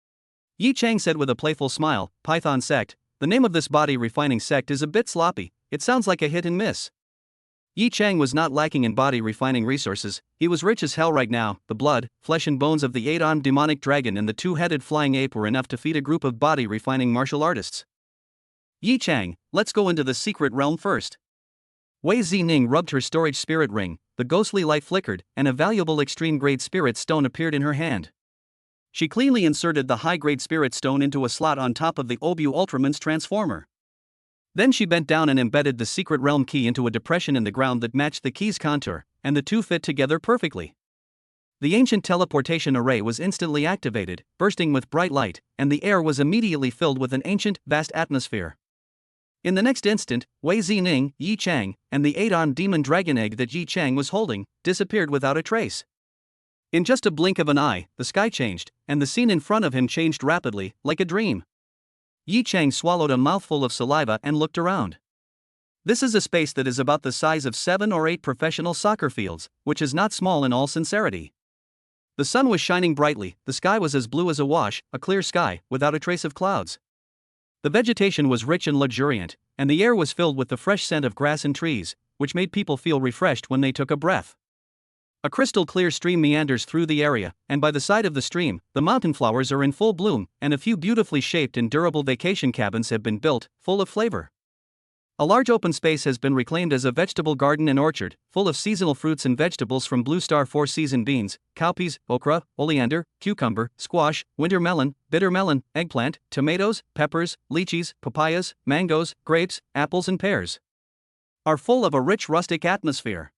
Yi Chang said with a playful smile. Python sect. The name of this body refining sect is a bit sloppy, it sounds like a hit and miss. Yi Chang was not lacking in body refining resources, he was rich as hell right now. The blood, flesh and bones of the 8-armed demonic dragon and the 2-headed flying ape were enough to feed a group of body refining martial artists. Yi Chang, let's go into the secret realm first. Wei Zining rubbed her storage spirit ring, the ghostly light flickered, and a valuable extreme-grade spirit stone appeared in her hand. She cleanly inserted the high-grade spirit stone into a slot on top of the Obu Ultraman's transformer. Then she bent down and embedded the secret realm key into a depression in the ground that matched the key's contour, and the two fit together perfectly. The ancient teleportation array was instantly activated, bursting with bright light, and the air was immediately filled with an ancient, vast atmosphere. In the next instant, Wei Zining, Yi Chang, and the 8-armed demon dragon egg that Yi Chang was holding disappeared without a trace. In just a blink of an eye, the sky changed, and the scene in front of him changed rapidly, like a dream. Yi Chang swallowed a mouthful of saliva and looked around. This is a space that is about the size of 7 or 8 professional soccer fields, which is not small in all sincerity. The sun was shining brightly, the sky was as blue as a wash, a clear sky, without a trace of clouds. The vegetation was rich and luxuriant, and the air was filled with the fresh scent of grass and trees, which made people feel refreshed when they took a breath. A crystal-clear stream meanders through the area, and by the side of the stream, the mountain flowers are in full bloom, and a few beautifully shaped and durable vacation cabins have been built, full of flavor. A large open space has been reclaimed as a vegetable garden and orchard, full of seasonal fruits and vegetables from Blue Star 4-season beans, cowpeas, okra, oleander, cucumber, squash, winter melon, bitter melon, eggplant, tomatoes, peppers, lychees, papayas, mangoes, grapes, apples and pears. Are full of a rich rustic atmosphere.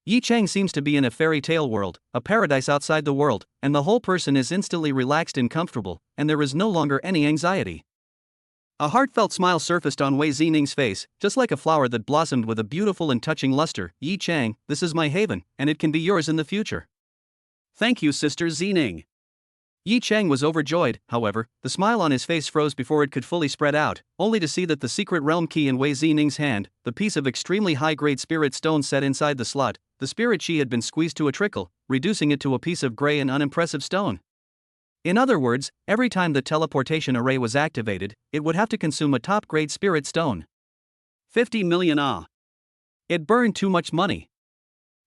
Yi Chang seems to be in a fairy tale world, a paradise outside the world, and the whole person is instantly relaxed and comfortable, and there is no longer any anxiety. A heartfelt smile surfaced on Wei Zining's face, just like a flower that blossomed with a beautiful and touching luster. Yi Chang, this is my haven, and it can be yours in the future. Thank you, Sister Zining. Yi Chang was overjoyed, however, the smile on his face froze before it could fully spread out, only to see that the secret realm key in Wei Zining's hand, the piece of extremely high-grade spirit stone set inside the slot, the spirit chi had been squeezed to a trickle, reducing it to a piece of gray and unimpressive stone. In other words, every time the teleportation array was activated, it would have to consume a top-grade spirit stone. 50 million ah. It burned too much money.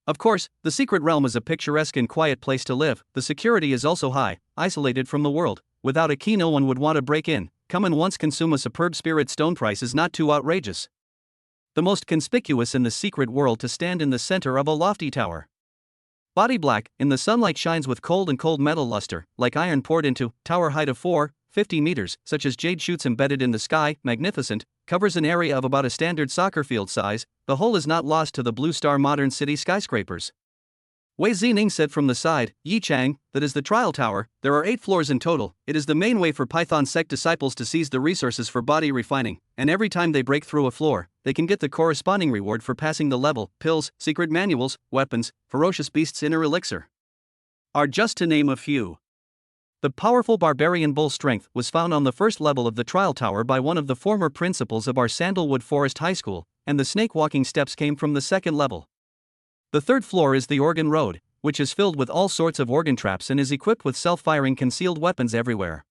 Of course, the secret realm is a picturesque and quiet place to live, the security is also high, isolated from the world, without a key no one would want to break in, come and once consume a superb spirit stone price is not too outrageous. The most conspicuous in the secret world to stand in the center of a lofty tower. Body black, in the sunlight shines with cold metal luster, like iron poured into, tower height of 450 meters, such as jade shoots embedded in the sky, magnificent, covers an area of about a standard soccer field size, the whole is not lost to the Blue Star modern city skyscrapers. Wei Zining said from the side, Yi Chang, that is the trial tower, there are 8 floors in total, it is the main way for Python sect disciples to seize the resources for body refining, and every time they break through a floor, they can get the corresponding reward for passing the level, pills, secret manuals, weapons, ferocious beasts inner elixir. Are just to name a few. The powerful barbarian bull strength was found on the first level of the trial tower by one of the former principals of our Sandalwood Forest High School, and the snake walking steps came from the second level. The third floor is the organ road, which is filled with all sorts of organ traps and is equipped with self-firing concealed weapons everywhere.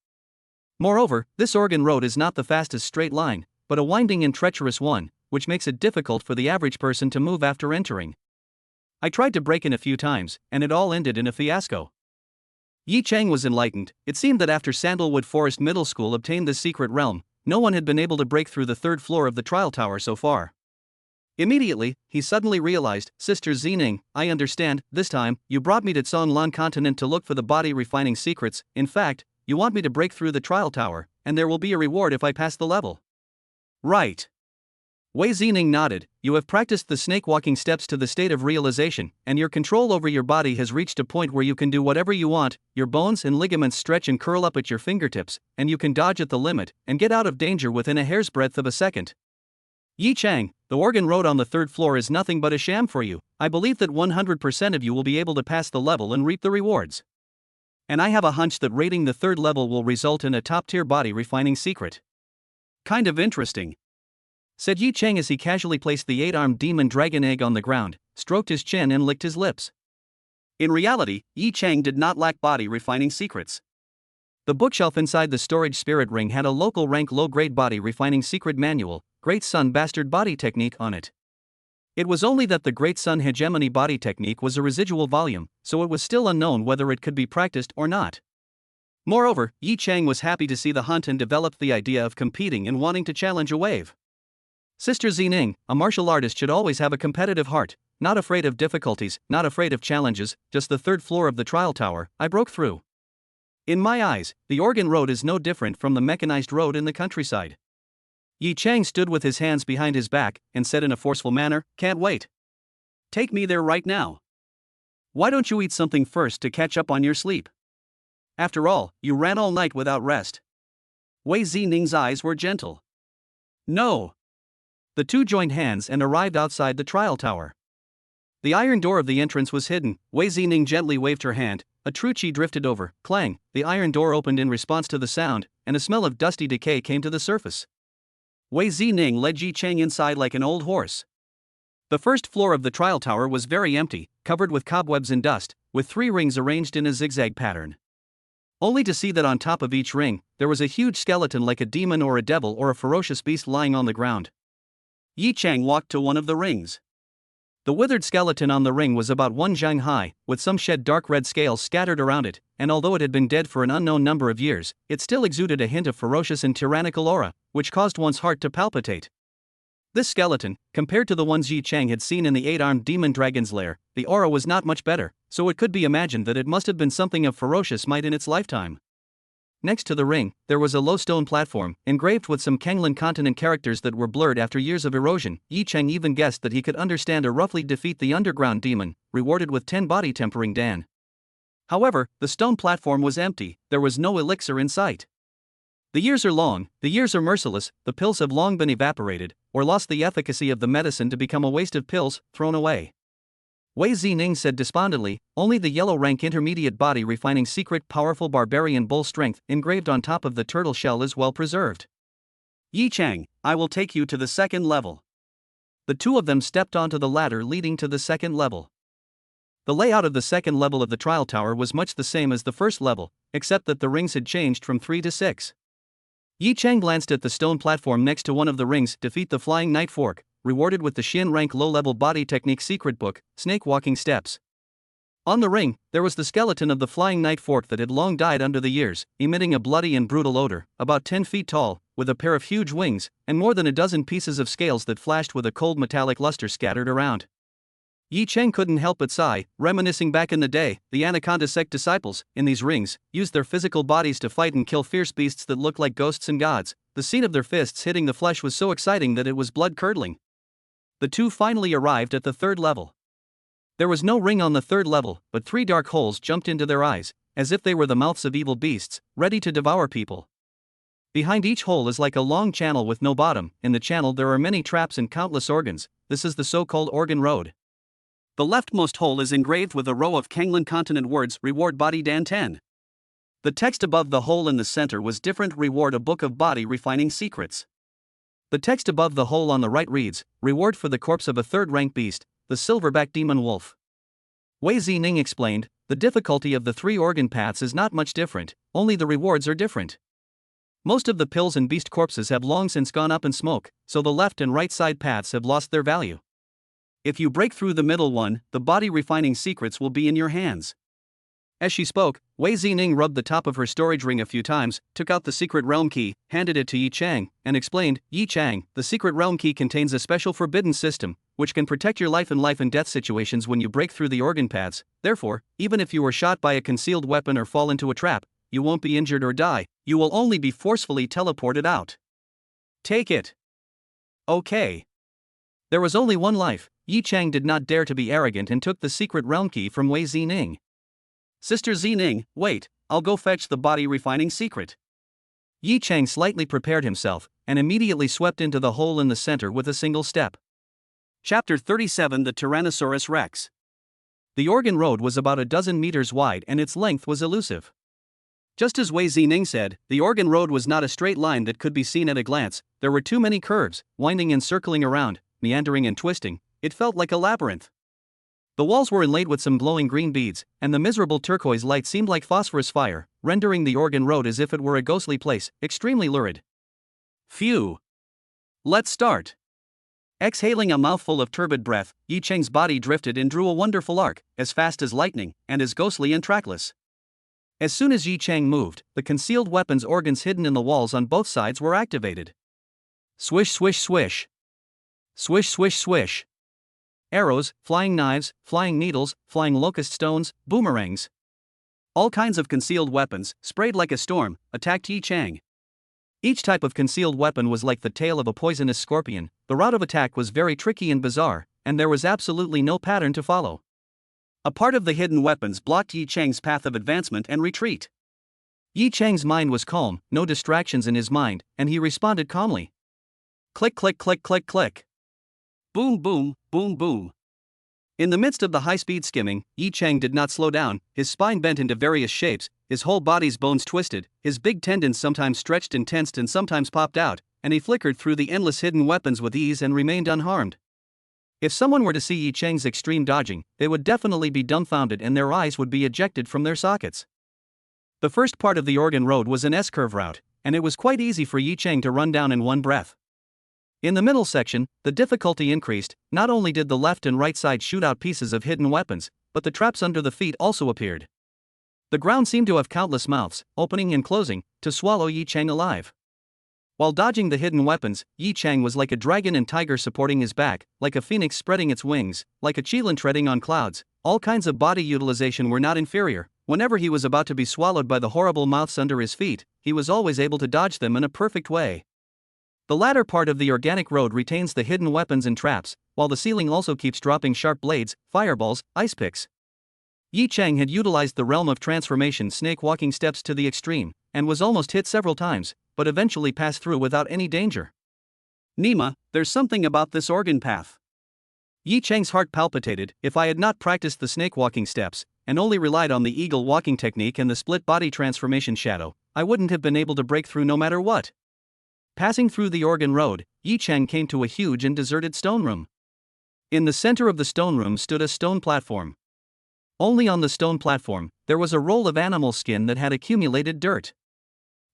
Moreover, this organ road is not the fastest straight line, but a winding and treacherous one, which makes it difficult for the average person to move after entering. I tried to break in a few times, and it all ended in a fiasco. Yi Chang was enlightened. It seemed that after Sandalwood Forest Middle School obtained this secret realm, no one had been able to break through the third floor of the trial tower so far. Immediately, he suddenly realized, Sister Zining, I understand, this time, you brought me to Lan continent to look for the body refining secrets, in fact, you want me to break through the trial tower, and there will be a reward if I pass the level. Right. Wei Zining nodded, you have practiced the snake-walking steps to the state of realization, and your control over your body has reached a point where you can do whatever you want, your bones and ligaments stretch and curl up at your fingertips, and you can dodge at the limit, and get out of danger within a hair's breadth of a second. Yi Chang, the organ road on the third floor is nothing but a sham for you. I believe that 100% of you will be able to pass the level and reap the rewards. And I have a hunch that raiding the third level will result in a top-tier body refining secret. Kind of interesting, said Yi Chang as he casually placed the 8-armed demon dragon egg on the ground, stroked his chin and licked his lips. In reality, Yi Chang did not lack body refining secrets. The bookshelf inside the storage spirit ring had a local rank low-grade body refining secret manual, Great Sun Bastard Body Technique on it. It was only that the Great Sun Hegemony Body Technique was a residual volume, so it was still unknown whether it could be practiced or not. Moreover, Yi Chang was happy to see the hunt and developed the idea of competing and wanting to challenge a wave. Sister Zining, a martial artist, should always have a competitive heart, not afraid of difficulties, not afraid of challenges. Just the third floor of the trial tower, I broke through. In my eyes, the organ road is no different from the mechanized road in the countryside. Yi Chang stood with his hands behind his back and said in a forceful manner, "Can't wait. Take me there right now. Why don't you eat something first to catch up on your sleep? After all, you ran all night without rest." Wei Zining's eyes were gentle. "No." The two joined hands and arrived outside the trial tower. The iron door of the entrance was hidden. Wei Zining gently waved her hand, a true chi drifted over, clang, the iron door opened in response to the sound, and a smell of dusty decay came to the surface. Wei Zining led Yi Chang inside like an old horse. The first floor of the trial tower was very empty, covered with cobwebs and dust, with 3 rings arranged in a zigzag pattern. Only to see that on top of each ring, there was a huge skeleton like a demon or a devil or a ferocious beast lying on the ground. Yi Chang walked to one of the rings. The withered skeleton on the ring was about 1 zhang high, with some shed dark red scales scattered around it, and although it had been dead for an unknown number of years, it still exuded a hint of ferocious and tyrannical aura, which caused one's heart to palpitate. This skeleton, compared to the ones Yi Chang had seen in the 8-armed demon dragon's lair, the aura was not much better, so it could be imagined that it must have been something of ferocious might in its lifetime. Next to the ring, there was a low stone platform, engraved with some Kanglan continent characters that were blurred after years of erosion. Yi Chang even guessed that he could understand or roughly defeat the underground demon, rewarded with 10 body tempering dan. However, the stone platform was empty, there was no elixir in sight. The years are long, the years are merciless, the pills have long been evaporated, or lost the efficacy of the medicine to become a waste of pills, thrown away. Wei Zining said despondently, only the yellow rank intermediate body refining secret powerful barbarian bull strength engraved on top of the turtle shell is well preserved. Yi Chang, I will take you to the 2nd level. The two of them stepped onto the ladder leading to the 2nd level. The layout of the 2nd level of the trial tower was much the same as the 1st level, except that the rings had changed from 3 to 6. Yi Chang glanced at the stone platform next to one of the rings, defeat the flying night fork, rewarded with the Xin rank low-level body technique secret book, snake walking steps. On the ring, there was the skeleton of the flying night fork that had long died under the years, emitting a bloody and brutal odor, about 10 feet tall, with a pair of huge wings, and more than a dozen pieces of scales that flashed with a cold metallic luster scattered around. Yi Chang couldn't help but sigh, reminiscing back in the day, the Anaconda sect disciples, in these rings, used their physical bodies to fight and kill fierce beasts that looked like ghosts and gods. The scene of their fists hitting the flesh was so exciting that it was blood-curdling. The two finally arrived at the 3rd level. There was no ring on the 3rd level, but 3 dark holes jumped into their eyes, as if they were the mouths of evil beasts, ready to devour people. Behind each hole is like a long channel with no bottom. In the channel there are many traps and countless organs. This is the so-called organ road. The leftmost hole is engraved with a row of Kanglan continent words, reward body dan 10. The text above the hole in the center was different, reward a book of body refining secrets. The text above the hole on the right reads, reward for the corpse of a 3rd-rank beast, the silverback demon wolf. Wei Zining explained, the difficulty of the 3 organ paths is not much different, only the rewards are different. Most of the pills and beast corpses have long since gone up in smoke, so the left and right side paths have lost their value. If you break through the middle one, the body refining secrets will be in your hands. As she spoke, Wei Zining rubbed the top of her storage ring a few times, took out the secret realm key, handed it to Yi Chang, and explained, Yi Chang, the secret realm key contains a special forbidden system, which can protect your life in life and death situations when you break through the organ paths. Therefore, even if you were shot by a concealed weapon or fall into a trap, you won't be injured or die, you will only be forcefully teleported out. Take it. Okay. There was only one life. Yi Chang did not dare to be arrogant and took the secret realm key from Wei Zining. Sister Zining, wait, I'll go fetch the body refining secret. Yi Chang slightly prepared himself, and immediately swept into the hole in the center with a single step. Chapter 37 The Tyrannosaurus Rex. The organ road was about a dozen meters wide and its length was elusive. Just as Wei Zining said, the organ road was not a straight line that could be seen at a glance, there were too many curves, winding and circling around, meandering and twisting, it felt like a labyrinth. The walls were inlaid with some glowing green beads, and the miserable turquoise light seemed like phosphorus fire, rendering the organ road as if it were a ghostly place, extremely lurid. Phew. Let's start. Exhaling a mouthful of turbid breath, Yi Cheng's body drifted and drew a wonderful arc, as fast as lightning, and as ghostly and trackless. As soon as Yi Cheng moved, the concealed weapons organs hidden in the walls on both sides were activated. Swish swish swish. Swish swish swish. Arrows, flying knives, flying needles, flying locust stones, boomerangs. All kinds of concealed weapons, sprayed like a storm, attacked Yi Cheng. Each type of concealed weapon was like the tail of a poisonous scorpion. The route of attack was very tricky and bizarre, and there was absolutely no pattern to follow. A part of the hidden weapons blocked Yi Cheng's path of advancement and retreat. Yi Cheng's mind was calm, no distractions in his mind, and he responded calmly. Click click click click click. Boom boom, boom boom. In the midst of the high-speed skimming, Yi Cheng did not slow down, his spine bent into various shapes, his whole body's bones twisted, his big tendons sometimes stretched and tensed and sometimes popped out, and he flickered through the endless hidden weapons with ease and remained unharmed. If someone were to see Yi Cheng's extreme dodging, they would definitely be dumbfounded and their eyes would be ejected from their sockets. The first part of the organ road was an S-curve route, and it was quite easy for Yi Cheng to run down in one breath. In the middle section, the difficulty increased. Not only did the left and right side shoot out pieces of hidden weapons, but the traps under the feet also appeared. The ground seemed to have countless mouths, opening and closing, to swallow Yi Cheng alive. While dodging the hidden weapons, Yi Cheng was like a dragon and tiger supporting his back, like a phoenix spreading its wings, like a qilin treading on clouds. All kinds of body utilization were not inferior. Whenever he was about to be swallowed by the horrible mouths under his feet, he was always able to dodge them in a perfect way. The latter part of the organic road retains the hidden weapons and traps, while the ceiling also keeps dropping sharp blades, fireballs, ice picks. Yi Cheng had utilized the realm of transformation snake walking steps to the extreme, and was almost hit several times, but eventually passed through without any danger. Nima, there's something about this organ path. Yi Cheng's heart palpitated. If I had not practiced the snake walking steps, and only relied on the eagle walking technique and the split body transformation shadow, I wouldn't have been able to break through no matter what. Passing through the organ road, Yi Cheng came to a huge and deserted stone room. In the center of the stone room stood a stone platform. Only on the stone platform, there was a roll of animal skin that had accumulated dirt.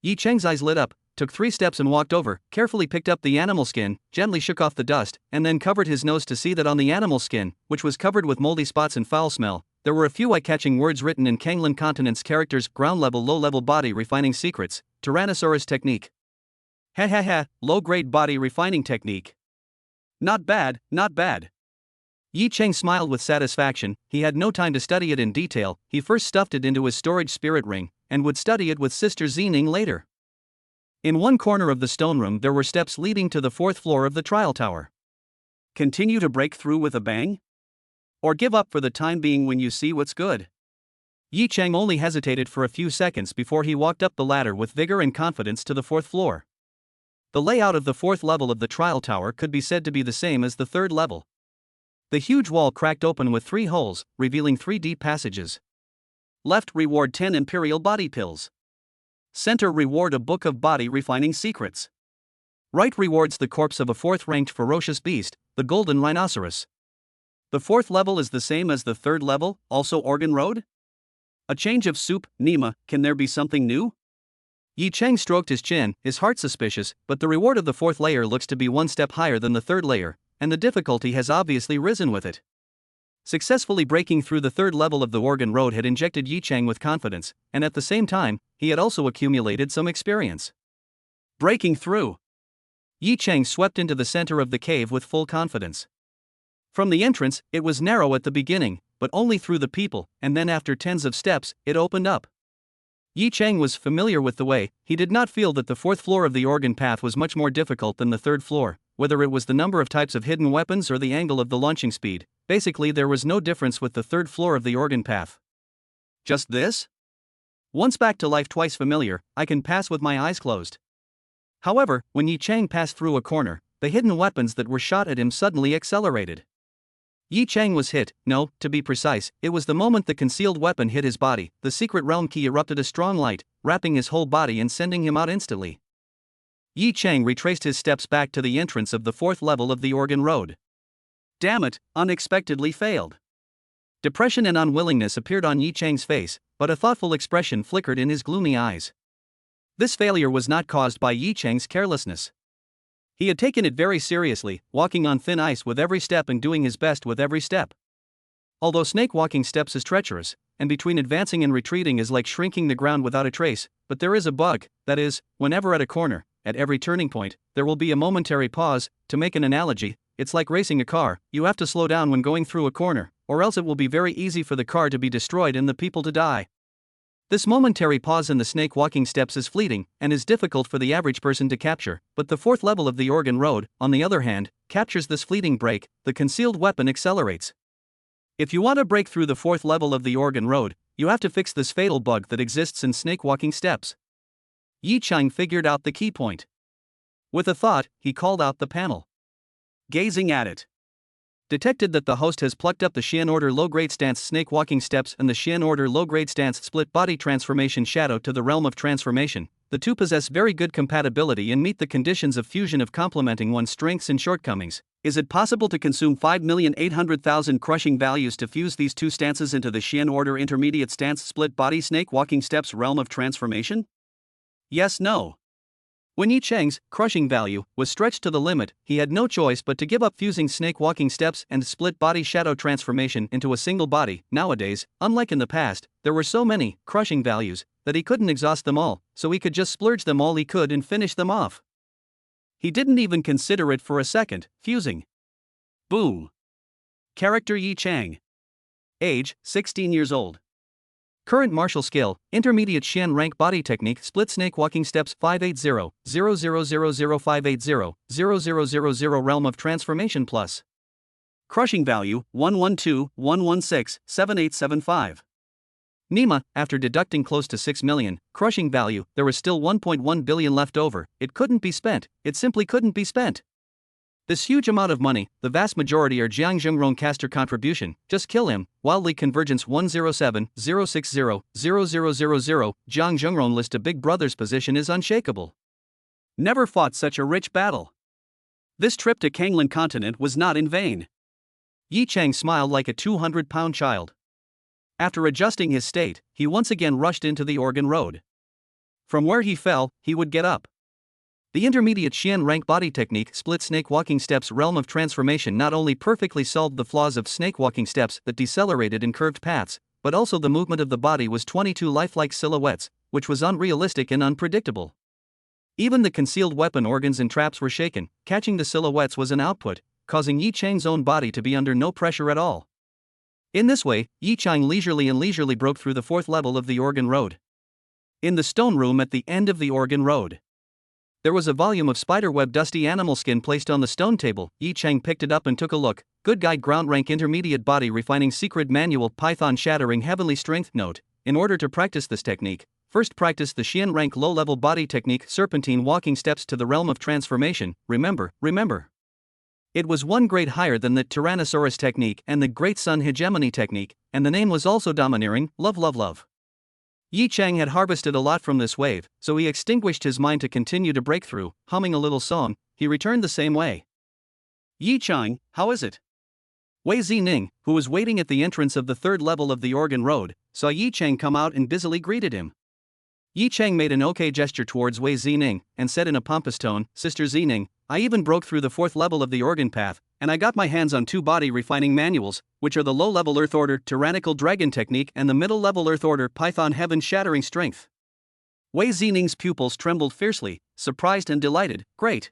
Yi Cheng's eyes lit up, took 3 steps and walked over, carefully picked up the animal skin, gently shook off the dust, and then covered his nose to see that on the animal skin, which was covered with moldy spots and foul smell, there were a few eye-catching words written in Kanglin consonants characters: ground-level low-level body refining secrets, Tyrannosaurus technique. Ha ha ha, low-grade body refining technique. Not bad, not bad. Yi Cheng smiled with satisfaction. He had no time to study it in detail. He first stuffed it into his storage spirit ring, and would study it with Sister Zening later. In one corner of the stone room there were steps leading to the 4th floor of the trial tower. Continue to break through with a bang? Or give up for the time being when you see what's good? Yi Cheng only hesitated for a few seconds before he walked up the ladder with vigor and confidence to the 4th floor. The layout of the 4th level of the trial tower could be said to be the same as the 3rd level. The huge wall cracked open with 3 holes, revealing 3 deep passages. Left, reward 10 imperial body pills. Center, reward a book of body refining secrets. Right, rewards the corpse of a 4th-ranked ferocious beast, the golden rhinoceros. The 4th level is the same as the 3rd level, also organ road? A change of soup. Nima, can there be something new? Yi Cheng stroked his chin, his heart suspicious, but the reward of the 4th layer looks to be 1 step higher than the 3rd layer, and the difficulty has obviously risen with it. Successfully breaking through the 3rd level of the organ road had injected Yi Cheng with confidence, and at the same time, he had also accumulated some experience. Breaking through. Yi Cheng swept into the center of the cave with full confidence. From the entrance, it was narrow at the beginning, but only through the people, and then after tens of steps, it opened up. Yi Cheng was familiar with the way. He did not feel that the 4th floor of the organ path was much more difficult than the 3rd floor, whether it was the number of types of hidden weapons or the angle of the launching speed. Basically there was no difference with the 3rd floor of the organ path. Just this? Once back to life, twice familiar, I can pass with my eyes closed. However, when Yi Cheng passed through a corner, the hidden weapons that were shot at him suddenly accelerated. Yi Cheng was hit. No, to be precise, it was the moment the concealed weapon hit his body. The secret realm key erupted a strong light, wrapping his whole body and sending him out instantly. Yi Cheng retraced his steps back to the entrance of the 4th level of the organ road. Damn it, unexpectedly failed. Depression and unwillingness appeared on Yi Chang's face, but a thoughtful expression flickered in his gloomy eyes. This failure was not caused by Yi Chang's carelessness. He had taken it very seriously, walking on thin ice with every step and doing his best with every step. Although snake walking steps is treacherous, and between advancing and retreating is like shrinking the ground without a trace, but there is a bug, that is, whenever at a corner, at every turning point, there will be a momentary pause. To make an analogy, it's like racing a car, you have to slow down when going through a corner, or else it will be very easy for the car to be destroyed and the people to die. This momentary pause in the snake walking steps is fleeting, and is difficult for the average person to capture, but the fourth level of the Organ Road, on the other hand, captures this fleeting break. The concealed weapon accelerates. If you want to break through the fourth level of the Organ Road, you have to fix this fatal bug that exists in snake walking steps. Yi Chang figured out the key point. With a thought, he called out the panel. Gazing at it, detected that the host has plucked up the Xian Order low-grade stance snake walking steps and the Xian Order low-grade stance split body transformation shadow to the realm of transformation. The two possess very good compatibility and meet the conditions of fusion of complementing one's strengths and shortcomings. Is it possible to consume 5,800,000 crushing values to fuse these two stances into the Xian Order intermediate stance split body snake walking steps realm of transformation? Yes, no. When Yi Chang's crushing value was stretched to the limit, he had no choice but to give up fusing snake walking steps and split body shadow transformation into a single body. Nowadays, unlike in the past, there were so many crushing values that he couldn't exhaust them all, so he could just splurge them all he could and finish them off. He didn't even consider it for a second. Fusing. Boom. Character Yi Chang. Age, 16 years old. Current martial skill, intermediate Xian rank body technique split snake walking steps 580-00000580-0000 realm of transformation plus. Crushing value, 112-116-7875. Nima, after deducting close to 6 million, crushing value, there was still 1.1 billion left over. It couldn't be spent, it simply couldn't be spent. This huge amount of money, the vast majority are Jiang Zhengrong caster contribution. Just kill him. Wildly Convergence 107-060-0000. Jiang Zhengrong list to Big Brother's position is unshakable. Never fought such a rich battle. This trip to Kanglan continent was not in vain. Yi Chang smiled like a 200-pound child. After adjusting his state, he once again rushed into the Organ Road. From where he fell, he would get up. The intermediate Xian rank body technique split snake walking steps realm of transformation not only perfectly solved the flaws of snake walking steps that decelerated in curved paths, but also the movement of the body was 22 lifelike silhouettes, which was unrealistic and unpredictable. Even the concealed weapon organs and traps were shaken. Catching the silhouettes was an output, causing Yi Chang's own body to be under no pressure at all. In this way, Yi Chang leisurely broke through the fourth level of the Organ Road. In the stone room at the end of the Organ Road, there was a volume of spiderweb dusty animal skin placed on the stone table. Yi Chang picked it up and took a look. Good guide ground rank intermediate body refining secret manual python shattering heavenly strength note. In order to practice this technique, first practice the Xian rank low level body technique serpentine walking steps to the realm of transformation. Remember. It was one grade higher than the Tyrannosaurus technique and the Great Sun hegemony technique, and the name was also domineering, love. Yi Chang had harvested a lot from this wave, so he extinguished his mind to continue to break through. Humming a little song, he returned the same way. Yi Chang, how is it? Wei Zining, who was waiting at the entrance of the third level of the Organ Road, saw Yi Chang come out and busily greeted him. Yi Chang made an okay gesture towards Wei Zining, and said in a pompous tone, Sister Zining, I even broke through the fourth level of the Organ Path, and I got my hands on two body refining manuals, which are the low-level Earth Order Tyrannical Dragon Technique and the middle-level Earth Order Python Heaven Shattering Strength. Wei Zining's pupils trembled fiercely, surprised and delighted. Great!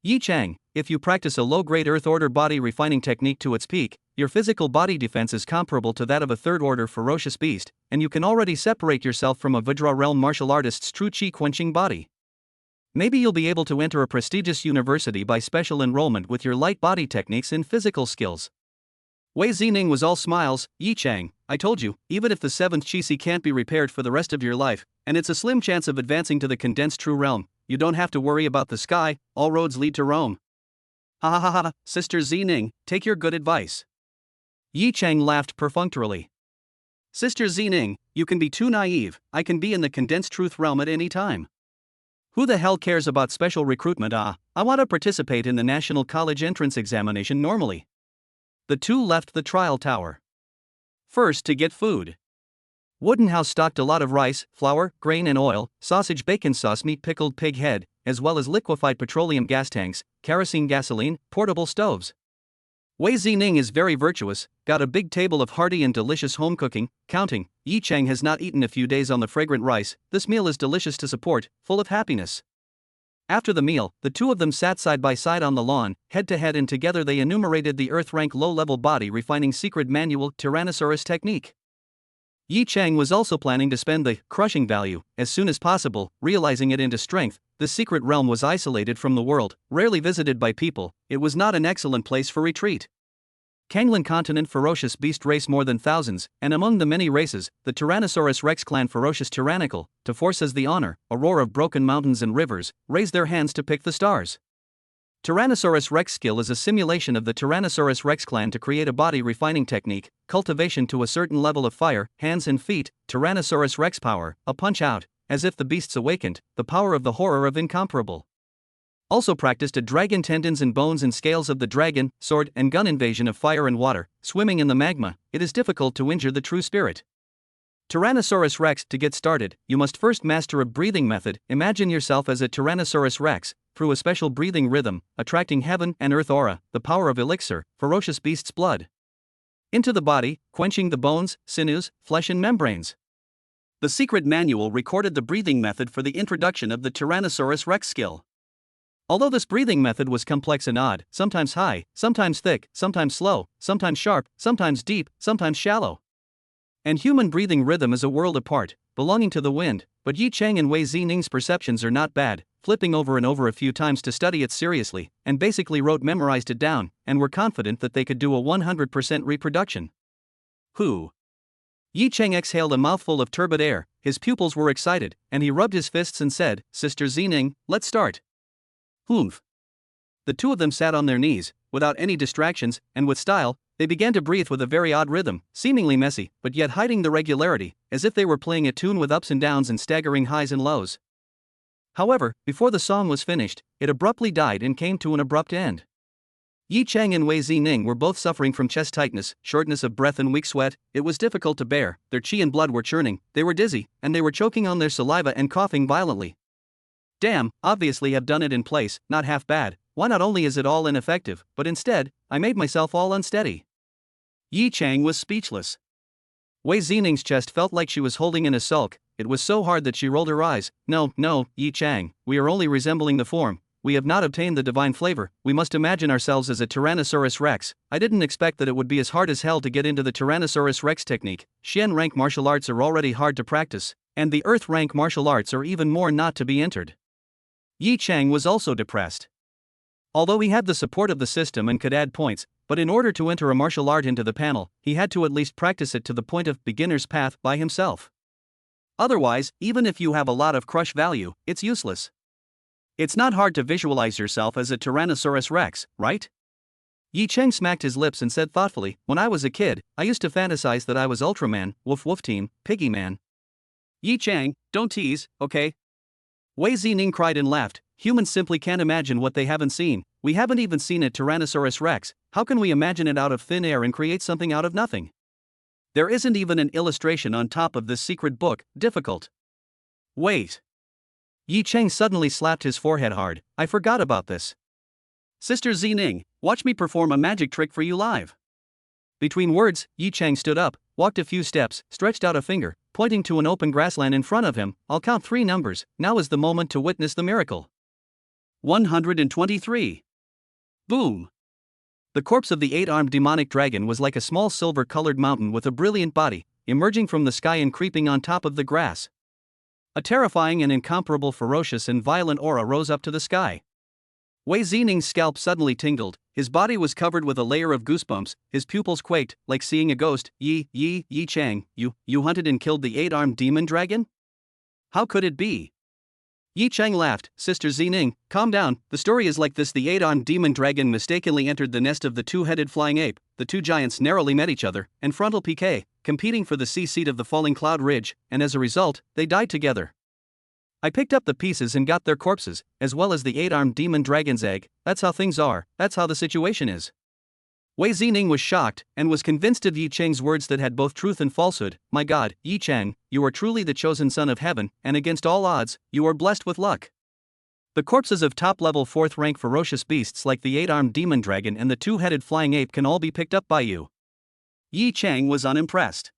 Yi Chang, if you practice a low-grade Earth Order body refining technique to its peak, your physical body defense is comparable to that of a third-order ferocious beast, and you can already separate yourself from a Vajra realm martial artist's true chi-quenching body. Maybe you'll be able to enter a prestigious university by special enrollment with your light body techniques and physical skills. Wei Zining was all smiles. Yi Chang, I told you, even if the seventh chi can't be repaired for the rest of your life, and it's a slim chance of advancing to the condensed true realm, you don't have to worry about the sky, all roads lead to Rome. Ha, Sister Zining, take your good advice. Yi Chang laughed perfunctorily. Sister Zining, you can be too naive, I can be in the condensed truth realm at any time. Who the hell cares about special recruitment? I want to participate in the National College entrance examination normally. The two left the trial tower. First to get food. Wooden house stocked a lot of rice, flour, grain and oil, sausage, bacon sauce, meat, pickled pig head, as well as liquefied petroleum gas tanks, kerosene, gasoline, portable stoves. Wei Zining is very virtuous, got a big table of hearty and delicious home cooking, counting. Yi Chang has not eaten a few days on the fragrant rice. This meal is delicious to support, full of happiness. After the meal, the two of them sat side by side on the lawn, head to head, and together they enumerated the Earth rank low-level body refining secret manual Tyrannosaurus technique. Yi Chang was also planning to spend the crushing value as soon as possible, realizing it into strength. The secret realm was isolated from the world, rarely visited by people. It was not an excellent place for retreat. Kanglan continent ferocious beast race more than thousands, and among the many races, the Tyrannosaurus rex clan ferocious tyrannical, to force as the honor, a roar of broken mountains and rivers, raise their hands to pick the stars. Tyrannosaurus rex skill is a simulation of the Tyrannosaurus rex clan to create a body refining technique, cultivation to a certain level of fire, hands and feet, Tyrannosaurus rex power, a punch out, as if the beasts awakened, the power of the horror of incomparable. Also practiced a dragon tendons and bones and scales of the dragon, sword and gun invasion of fire and water, swimming in the magma. It is difficult to injure the true spirit. Tyrannosaurus rex. To get started, you must first master a breathing method. Imagine yourself as a Tyrannosaurus rex, through a special breathing rhythm, attracting heaven and earth aura, the power of elixir, ferocious beast's blood, into the body, quenching the bones, sinews, flesh and membranes. The secret manual recorded the breathing method for the introduction of the Tyrannosaurus rex skill. Although this breathing method was complex and odd, sometimes high, sometimes thick, sometimes slow, sometimes sharp, sometimes deep, sometimes shallow. And human breathing rhythm is a world apart, belonging to the wind, but Yi Chang and Wei Zining's perceptions are not bad, flipping over and over a few times to study it seriously, and basically memorized it down, and were confident that they could do a 100% reproduction. Who? Yi Chang exhaled a mouthful of turbid air, his pupils were excited, and he rubbed his fists and said, "Sister Zining, let's start." Humph. The two of them sat on their knees, without any distractions, and with style. They began to breathe with a very odd rhythm, seemingly messy, but yet hiding the regularity, as if they were playing a tune with ups and downs and staggering highs and lows. However, before the song was finished, it abruptly died and came to an abrupt end. Yi Chang and Wei Zining were both suffering from chest tightness, shortness of breath and weak sweat. It was difficult to bear, their chi and blood were churning, they were dizzy, and they were choking on their saliva and coughing violently. Damn, obviously have done it in place, not half bad. Why not only is it all ineffective, but instead, I made myself all unsteady. Yi Chang was speechless. Wei Zining's chest felt like she was holding in a sulk. It was so hard that she rolled her eyes. No, Yi Chang, we are only resembling the form. We have not obtained the divine flavor. We must imagine ourselves as a Tyrannosaurus rex. I didn't expect that it would be as hard as hell to get into the Tyrannosaurus rex technique. Xian rank martial arts are already hard to practice, and the earth rank martial arts are even more not to be entered. Yi Chang was also depressed. Although he had the support of the system and could add points, but in order to enter a martial art into the panel, he had to at least practice it to the point of beginner's path by himself. Otherwise, even if you have a lot of crush value, it's useless. It's not hard to visualize yourself as a Tyrannosaurus rex, right? Yi Chang smacked his lips and said thoughtfully, when I was a kid, I used to fantasize that I was Ultraman, Woof Woof Team, Piggy Man. Yi Chang, don't tease, okay? Wei Zining cried and laughed. Humans simply can't imagine what they haven't seen. We haven't even seen a Tyrannosaurus rex. How can we imagine it out of thin air and create something out of nothing? There isn't even an illustration on top of this secret book. Difficult. Wait. Yi Chang suddenly slapped his forehead hard. I forgot about this. Sister Zining, watch me perform a magic trick for you live. Between words, Yi Chang stood up, walked a few steps, stretched out a finger, pointing to an open grassland in front of him. I'll count 3 numbers. Now is the moment to witness the miracle. 123. Boom. The corpse of the 8-armed demonic dragon was like a small silver-colored mountain with a brilliant body, emerging from the sky and creeping on top of the grass. A terrifying and incomparable ferocious and violent aura rose up to the sky. Wei Zining's scalp suddenly tingled, his body was covered with a layer of goosebumps, his pupils quaked, like seeing a ghost. Yi Chang, you hunted and killed the 8-armed demon dragon? How could it be? Yi Chang laughed. Sister Zining, calm down, the story is like this. The 8-armed demon dragon mistakenly entered the nest of the 2-headed flying ape. The two giants narrowly met each other, and frontal piqué, competing for the sea-seat of the falling cloud ridge, and as a result, they died together. I picked up the pieces and got their corpses, as well as the 8-armed demon dragon's egg. That's how things are, that's how the situation is. Wei Zining was shocked, and was convinced of Yi Cheng's words that had both truth and falsehood. My God, Yi Cheng, you are truly the chosen son of heaven, and against all odds, you are blessed with luck. The corpses of top-level 4th-rank ferocious beasts like the 8-armed demon dragon and the 2-headed flying ape can all be picked up by you. Yi Cheng was unimpressed.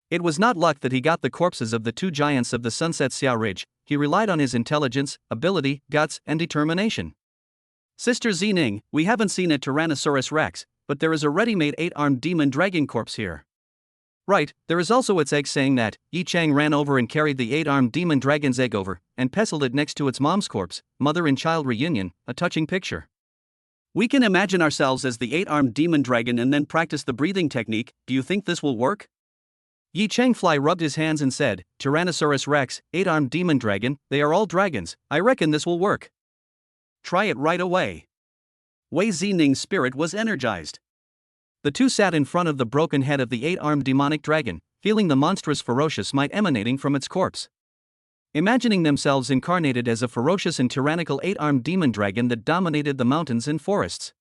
It was not luck that he got the corpses of the 2 giants of the Sunset Xiao Ridge, he relied on his intelligence, ability, guts, and determination. Sister Zining, we haven't seen a Tyrannosaurus Rex, but there is a ready-made 8-armed demon dragon corpse here. Right, there is also its egg. Saying that, Yi Cheng ran over and carried the 8-armed demon dragon's egg over, and pestled it next to its mom's corpse. Mother and child reunion, a touching picture. We can imagine ourselves as the 8-armed demon dragon and then practice the breathing technique. Do you think this will work? Yi Cheng Fly rubbed his hands and said, Tyrannosaurus Rex, 8-armed demon dragon, they are all dragons, I reckon this will work. Try it right away. Wei Zining's spirit was energized. The 2 sat in front of the broken head of the 8-armed demonic dragon, feeling the monstrous ferocious might emanating from its corpse. Imagining themselves incarnated as a ferocious and tyrannical 8-armed demon dragon that dominated the mountains and forests.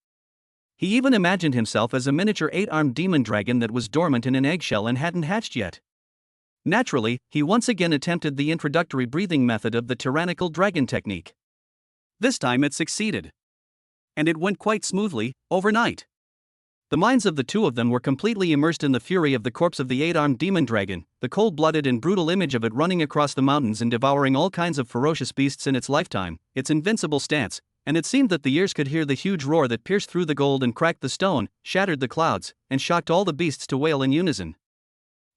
He even imagined himself as a miniature 8-armed demon dragon that was dormant in an eggshell and hadn't hatched yet. Naturally, he once again attempted the introductory breathing method of the tyrannical dragon technique. This time it succeeded. And it went quite smoothly, overnight. The minds of the 2 of them were completely immersed in the fury of the corpse of the 8-armed demon dragon, the cold-blooded and brutal image of it running across the mountains and devouring all kinds of ferocious beasts in its lifetime, its invincible stance, and it seemed that the ears could hear the huge roar that pierced through the gold and cracked the stone, shattered the clouds, and shocked all the beasts to wail in unison.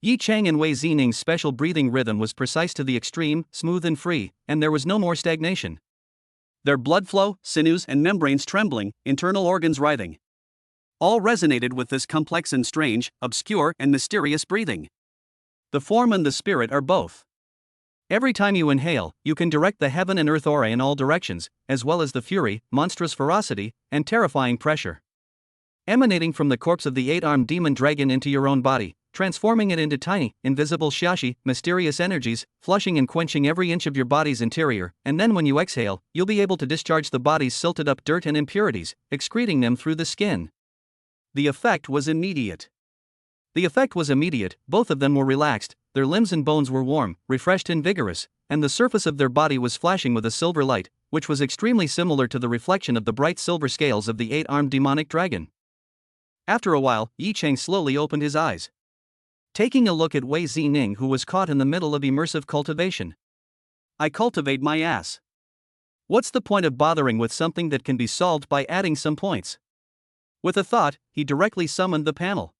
Yi Cheng and Wei Zining's special breathing rhythm was precise to the extreme, smooth and free, and there was no more stagnation. Their blood flow, sinews and membranes trembling, internal organs writhing. All resonated with this complex and strange, obscure and mysterious breathing. The form and the spirit are both. Every time you inhale, you can direct the heaven and earth aura in all directions, as well as the fury, monstrous ferocity, and terrifying pressure emanating from the corpse of the 8-armed demon dragon into your own body, transforming it into tiny, invisible xiaxi, mysterious energies, flushing and quenching every inch of your body's interior, and then when you exhale, you'll be able to discharge the body's silted-up dirt and impurities, excreting them through the skin. The effect was immediate. Both of them were relaxed, their limbs and bones were warm, refreshed and vigorous, and the surface of their body was flashing with a silver light, which was extremely similar to the reflection of the bright silver scales of the 8-armed demonic dragon. After a while, Yi Cheng slowly opened his eyes, taking a look at Wei Zining, who was caught in the middle of immersive cultivation. I cultivate my ass. What's the point of bothering with something that can be solved by adding some points? With a thought, he directly summoned the panel.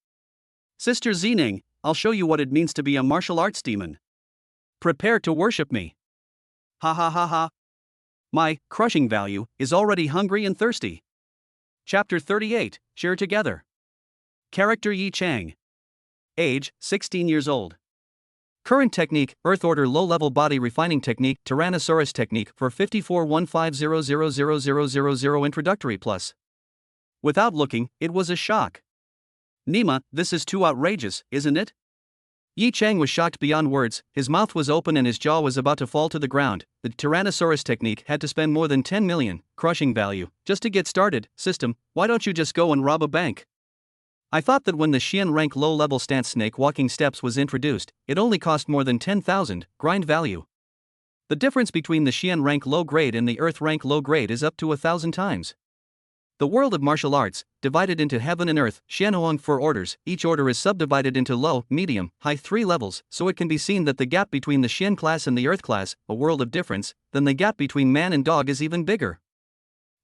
Sister Zining, I'll show you what it means to be a martial arts demon. Prepare to worship me. Ha ha ha ha. My crushing value is already hungry and thirsty. Chapter 38, Share Together. Character Yi Cheng. Age, 16 years old. Current technique, Earth Order low-level body refining technique, Tyrannosaurus technique for 5415000000 introductory plus. Without looking, it was a shock. Nima, this is too outrageous, isn't it? Yi Cheng was shocked beyond words, his mouth was open and his jaw was about to fall to the ground. The Tyrannosaurus technique had to spend more than 10 million, crushing value, just to get started. System, why don't you just go and rob a bank? I thought that when the Xian rank low-level stance snake walking steps was introduced, it only cost more than 10,000, grind value. The difference between the Xian rank low grade and the Earth rank low grade is up to 1,000 times. The world of martial arts, divided into heaven and earth, Xianhuang 4 orders, each order is subdivided into low, medium, high 3 levels, so it can be seen that the gap between the Xian class and the earth class, a world of difference, then the gap between man and dog is even bigger.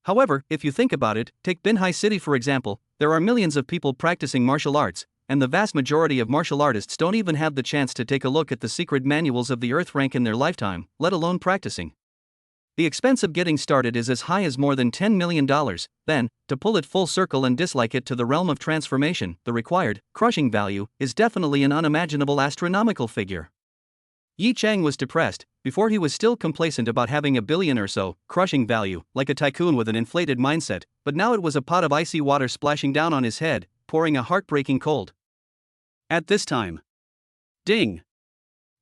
However, if you think about it, take Binhai City for example, there are millions of people practicing martial arts, and the vast majority of martial artists don't even have the chance to take a look at the secret manuals of the earth rank in their lifetime, let alone practicing. The expense of getting started is as high as more than $10 million, then, to pull it full circle and dislike it to the realm of transformation, the required, crushing value, is definitely an unimaginable astronomical figure. Yi Cheng was depressed, before he was still complacent about having $1 billion or so, crushing value, like a tycoon with an inflated mindset, but now it was a pot of icy water splashing down on his head, pouring a heartbreaking cold. At this time. Ding!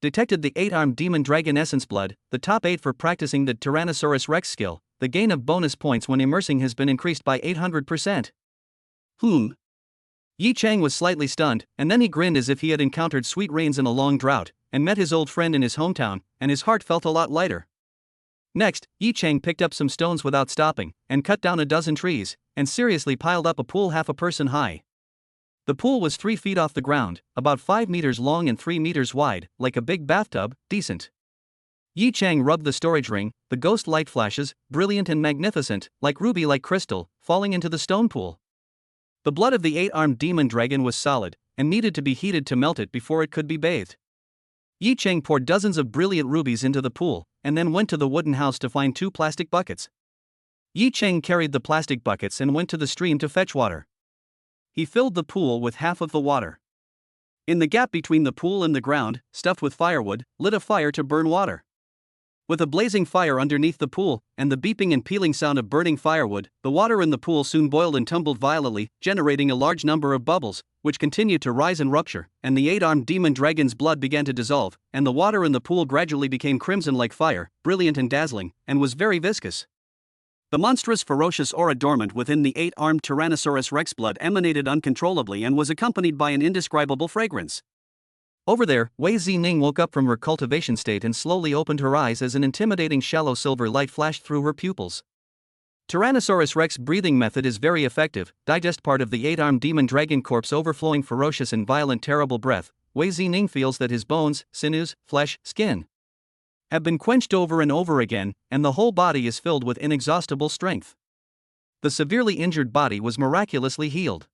Detected the 8-armed demon dragon essence blood, the top 8 for practicing the Tyrannosaurus Rex skill. The gain of bonus points when immersing has been increased by 800%. Yi Chang was slightly stunned, and then he grinned as if he had encountered sweet rains in a long drought, and met his old friend in his hometown, and his heart felt a lot lighter. Next, Yi Chang picked up some stones without stopping, and cut down a dozen trees, and seriously piled up a pool half a person high. The pool was 3 feet off the ground, about 5 meters long and 3 meters wide, like a big bathtub, decent. Yi Chang rubbed the storage ring, the ghost light flashes, brilliant and magnificent, like ruby like crystal, falling into the stone pool. The blood of the 8-armed demon dragon was solid, and needed to be heated to melt it before it could be bathed. Yi Chang poured dozens of brilliant rubies into the pool, and then went to the wooden house to find 2 plastic buckets. Yi Chang carried the plastic buckets and went to the stream to fetch water. He filled the pool with half of the water. In the gap between the pool and the ground, stuffed with firewood, lit a fire to burn water. With a blazing fire underneath the pool, and the beeping and peeling sound of burning firewood, the water in the pool soon boiled and tumbled violently, generating a large number of bubbles, which continued to rise and rupture, and the 8-armed demon dragon's blood began to dissolve, and the water in the pool gradually became crimson like fire, brilliant and dazzling, and was very viscous. The monstrous ferocious aura dormant within the 8-armed Tyrannosaurus Rex blood emanated uncontrollably and was accompanied by an indescribable fragrance. Over there, Wei Zining woke up from her cultivation state and slowly opened her eyes as an intimidating shallow silver light flashed through her pupils. Tyrannosaurus Rex breathing method is very effective. Digest part of the 8-armed demon dragon corpse overflowing ferocious and violent terrible breath. Wei Zining feels that his bones, sinews, flesh, skin have been quenched over and over again, and the whole body is filled with inexhaustible strength. The severely injured body was miraculously healed.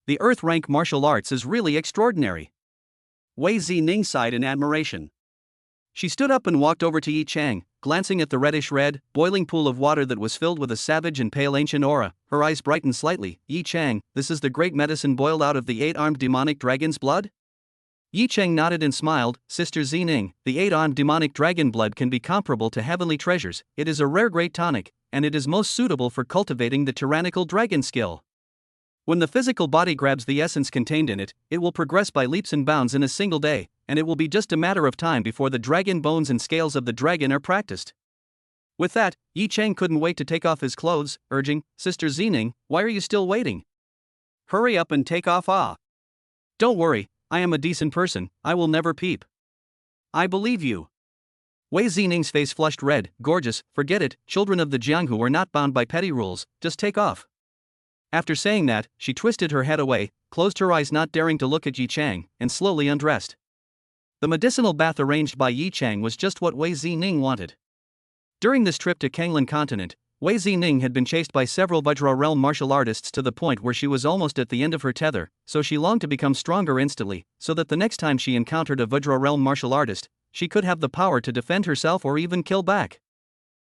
The Earth rank martial arts is really extraordinary. Wei Zining sighed in admiration. She stood up and walked over to Yi Chang, glancing at the reddish-red, boiling pool of water that was filled with a savage and pale ancient aura. Her eyes brightened slightly. Yi Chang, this is the great medicine boiled out of the 8-armed demonic dragon's blood? Yi Chang nodded and smiled. Sister Zining, the 8-armed demonic dragon blood can be comparable to heavenly treasures. It is a rare great tonic, and it is most suitable for cultivating the tyrannical dragon skill. When the physical body grabs the essence contained in it, it will progress by leaps and bounds in a single day, and it will be just a matter of time before the dragon bones and scales of the dragon are practiced. With that, Yi Chang couldn't wait to take off his clothes, urging, Sister Zining, why are you still waiting? Hurry up and take off. Don't worry, I am a decent person, I will never peep. I believe you. Wei Zining's face flushed red. Gorgeous, forget it, children of the Jianghu are not bound by petty rules, just take off. After saying that, she twisted her head away, closed her eyes not daring to look at Yi Chang, and slowly undressed. The medicinal bath arranged by Yi Chang was just what Wei Zining wanted. During this trip to Kanglan continent, Wei Zining had been chased by several Vajra realm martial artists to the point where she was almost at the end of her tether, so she longed to become stronger instantly, so that the next time she encountered a Vajra realm martial artist, she could have the power to defend herself or even kill back.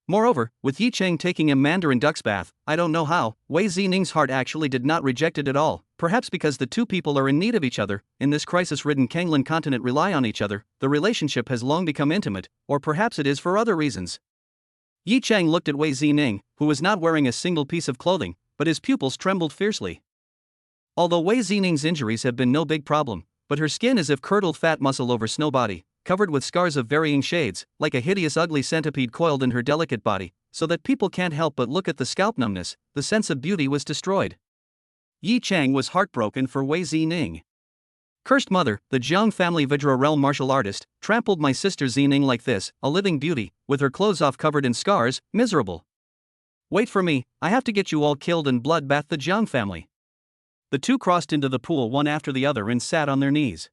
Moreover, with Yi Chang taking a Mandarin duck's bath, I don't know how, Wei Zining's heart actually did not reject it at all, perhaps because the two people are in need of each other, in this crisis-ridden Kanglan continent rely on each other, the relationship has long become intimate, or perhaps it is for other reasons. Yi Chang looked at Wei Zining, who was not wearing a single piece of clothing, but his pupils trembled fiercely. Although Wei Zining's injuries have been no big problem, but her skin is of curdled fat muscle over snow body, covered with scars of varying shades, like a hideous ugly centipede coiled in her delicate body, so that people can't help but look at the scalp numbness, the sense of beauty was destroyed. Yi Chang was heartbroken for Wei Zining. Cursed mother, the Jiang family Vajra realm martial artist, trampled my sister Zining like this, a living beauty, with her clothes off covered in scars, miserable. Wait for me, I have to get you all killed and bloodbath the Jiang family. The two crossed into the pool one after the other and sat on their knees.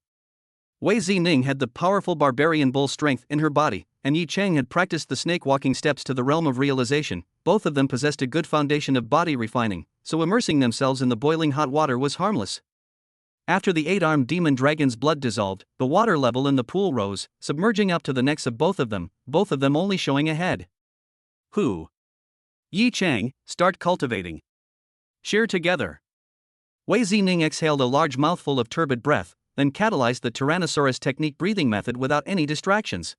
Wei Zining had the powerful barbarian bull strength in her body, and Yi Chang had practiced the snake-walking steps to the realm of realization. Both of them possessed a good foundation of body refining, so immersing themselves in the boiling hot water was harmless. After the 8-armed demon dragon's blood dissolved, the water level in the pool rose, submerging up to the necks of both of them only showing a head. Who? Yi Chang, start cultivating. Shear together. Wei Zining exhaled a large mouthful of turbid breath, then catalyzed the Tyrannosaurus technique breathing method without any distractions.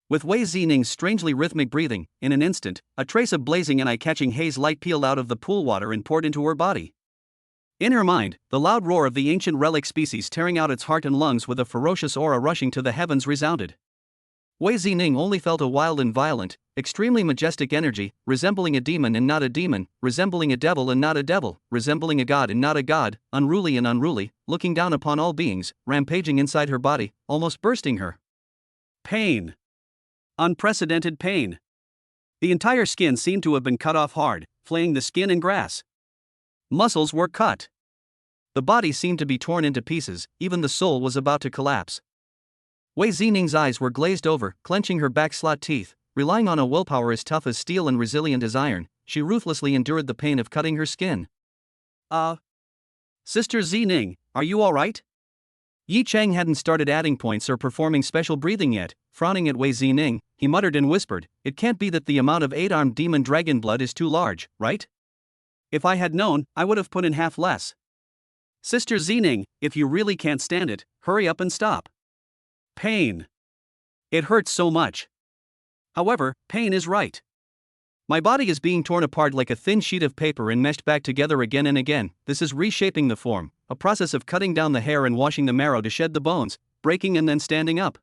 With Wei Zining's strangely rhythmic breathing, in an instant, a trace of blazing and eye-catching haze light peeled out of the pool water and poured into her body. In her mind, the loud roar of the ancient relic species tearing out its heart and lungs with a ferocious aura rushing to the heavens resounded. Wei Zining only felt a wild and violent, extremely majestic energy, resembling a demon and not a demon, resembling a devil and not a devil, resembling a god and not a god, unruly, looking down upon all beings, rampaging inside her body, almost bursting her. Pain. Unprecedented pain. The entire skin seemed to have been cut off hard, flaying the skin and grass. Muscles were cut. The body seemed to be torn into pieces, even the soul was about to collapse. Wei Zining's eyes were glazed over, clenching her back-slot teeth, relying on a willpower as tough as steel and resilient as iron. She ruthlessly endured the pain of cutting her skin. Sister Zining, are you alright? Yi Chang hadn't started adding points or performing special breathing yet. Frowning at Wei Zining, he muttered and whispered, "It can't be that the amount of 8-armed demon dragon blood is too large, right? If I had known, I would have put in half less. Sister Zining, if you really can't stand it, hurry up and stop. Pain. It hurts so much. However, pain is right. My body is being torn apart like a thin sheet of paper and meshed back together again and again. This is reshaping the form, a process of cutting down the hair and washing the marrow to shed the bones, breaking and then standing up.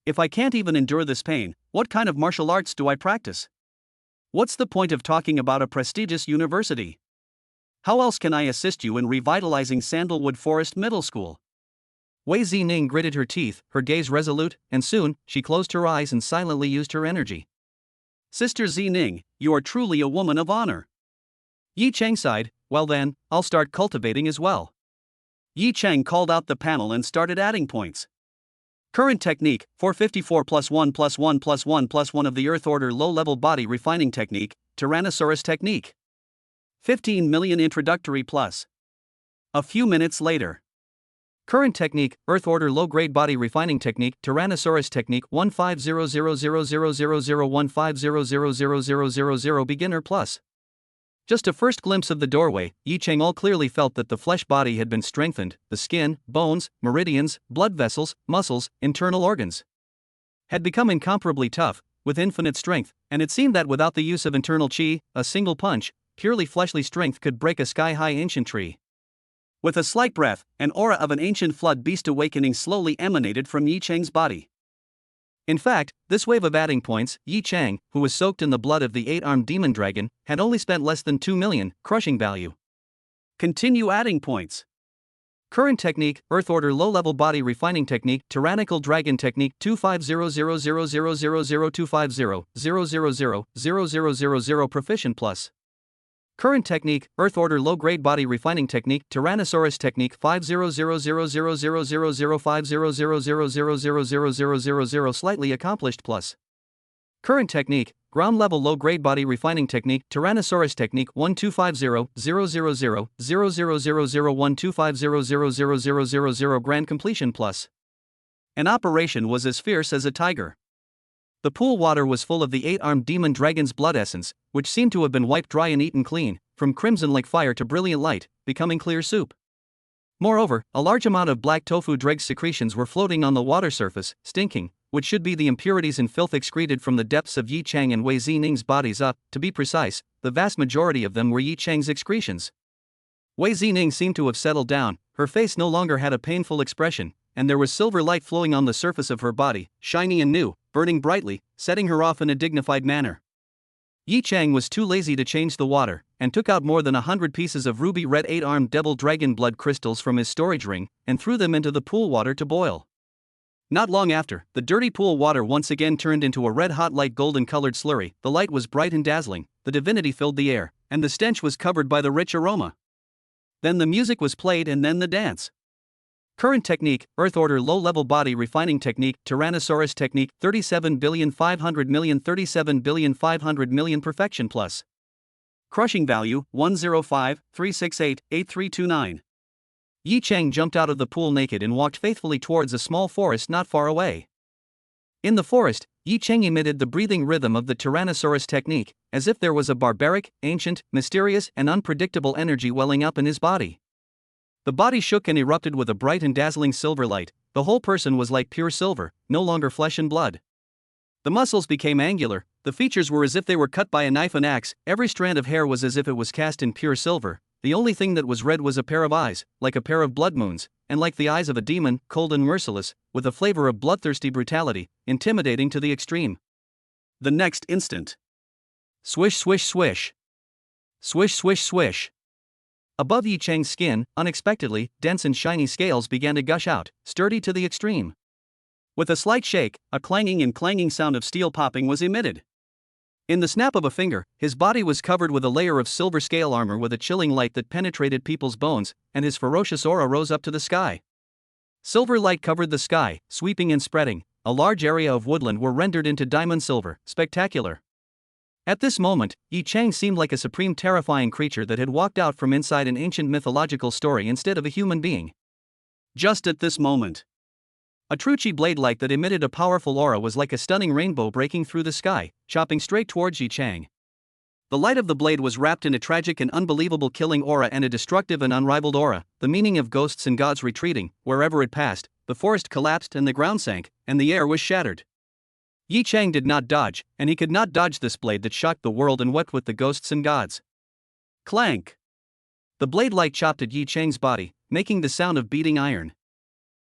If I can't even endure this pain, what kind of martial arts do I practice? What's the point of talking about a prestigious university? How else can I assist you in revitalizing Sandalwood Forest Middle School?" Wei Zining gritted her teeth, her gaze resolute, and soon, she closed her eyes and silently used her energy. Sister Zining, you are truly a woman of honor. Yi Chang sighed, "Well then, I'll start cultivating as well." Yi Chang called out the panel and started adding points. Current technique, 454 +1 of the Earth Order low-level body refining technique, Tyrannosaurus technique. 15 million introductory plus. A few minutes later. Current technique, Earth Order low-grade body refining technique, Tyrannosaurus technique, 1500000150000000 beginner plus. Just a first glimpse of the doorway, Yi Chang all clearly felt that the flesh body had been strengthened, the skin, bones, meridians, blood vessels, muscles, internal organs had become incomparably tough, with infinite strength, and it seemed that without the use of internal chi, a single punch, purely fleshly strength could break a sky-high ancient tree. With a slight breath, an aura of an ancient flood beast awakening slowly emanated from Yi Chang's body. In fact, this wave of adding points, Yi Chang, who was soaked in the blood of the 8-armed demon dragon, had only spent less than 2 million, crushing value. Continue adding points. Current technique, Earth Order low-level body refining technique, Tyrannical dragon technique, 250000025000000000 proficient plus. Current technique, Earth Order low-grade body refining technique, Tyrannosaurus technique, 5000000005000000000 slightly accomplished plus. Current technique, ground-level low-grade body refining technique, Tyrannosaurus technique, 12500000000125000000 grand completion plus. An operation was as fierce as a tiger. The pool water was full of the 8-armed demon dragon's blood essence, which seemed to have been wiped dry and eaten clean, from crimson like fire to brilliant light, becoming clear soup. Moreover, a large amount of black tofu dregs secretions were floating on the water surface, stinking, which should be the impurities and filth excreted from the depths of Yi Chang and Wei Zining's bodies up. To be precise, the vast majority of them were Yi Chang's excretions. Wei Zining seemed to have settled down, her face no longer had a painful expression, and there was silver light flowing on the surface of her body, shiny and new, burning brightly, setting her off in a dignified manner. Yi Chang was too lazy to change the water, and took out more than 100 pieces of ruby-red 8-armed devil dragon blood crystals from his storage ring, and threw them into the pool water to boil. Not long after, the dirty pool water once again turned into a red-hot light golden-colored slurry. The light was bright and dazzling, the divinity filled the air, and the stench was covered by the rich aroma. Then the music was played and then the dance. Current technique, Earth Order low-level body refining technique, Tyrannosaurus technique, 37,500,000,037,500,000 perfection plus. Crushing value, 105,368,8329. Yi Chang jumped out of the pool naked and walked faithfully towards a small forest not far away. In the forest, Yi Chang emitted the breathing rhythm of the Tyrannosaurus technique, as if there was a barbaric, ancient, mysterious, and unpredictable energy welling up in his body. The body shook and erupted with a bright and dazzling silver light. The whole person was like pure silver, no longer flesh and blood. The muscles became angular, the features were as if they were cut by a knife and axe, every strand of hair was as if it was cast in pure silver, The only thing that was red was a pair of eyes, like a pair of blood moons, and like the eyes of a demon, cold and merciless, with a flavor of bloodthirsty brutality, intimidating to the extreme. The next instant. Swish, swish, swish. Swish, swish, swish. Above Yi Chang's skin, unexpectedly, dense and shiny scales began to gush out, sturdy to the extreme. With a slight shake, a clanging and clanging sound of steel popping was emitted. In the snap of a finger, his body was covered with a layer of silver scale armor with a chilling light that penetrated people's bones, and his ferocious aura rose up to the sky. Silver light covered the sky, sweeping and spreading. A large area of woodland were rendered into diamond silver, spectacular. At this moment, Yi Chang seemed like a supreme terrifying creature that had walked out from inside an ancient mythological story instead of a human being. Just at this moment, a true chi blade light that emitted a powerful aura was like a stunning rainbow breaking through the sky, chopping straight towards Yi Chang. The light of the blade was wrapped in a tragic and unbelievable killing aura and a destructive and unrivaled aura, the meaning of ghosts and gods retreating. Wherever it passed, the forest collapsed and the ground sank, and the air was shattered. Yi Chang did not dodge, and he could not dodge this blade that shocked the world and wept with the ghosts and gods. Clank! The blade light chopped at Yi Chang's body, making the sound of beating iron.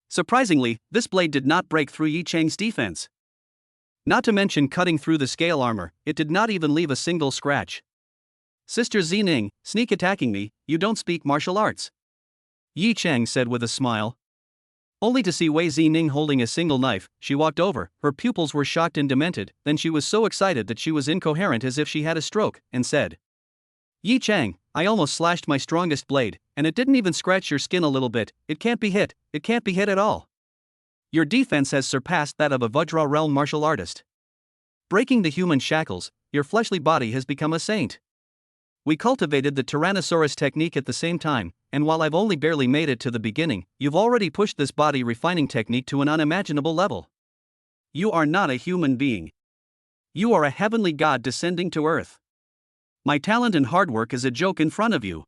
Surprisingly, this blade did not break through Yi Chang's defense. Not to mention cutting through the scale armor, it did not even leave a single scratch. Sister Zining, sneak attacking me, you don't speak martial arts. Yi Chang said with a smile. Only to see Wei Zining holding a single knife, she walked over, her pupils were shocked and demented, then she was so excited that she was incoherent as if she had a stroke, and said, Yi Chang, I almost slashed my strongest blade, and it didn't even scratch your skin a little bit. It can't be hit at all. Your defense has surpassed that of a Vajra realm martial artist. Breaking the human shackles, your fleshly body has become a saint. We cultivated the Tyrannosaurus technique at the same time, and while I've only barely made it to the beginning, you've already pushed this body refining technique to an unimaginable level. You are not a human being. You are a heavenly god descending to earth. My talent and hard work is a joke in front of you.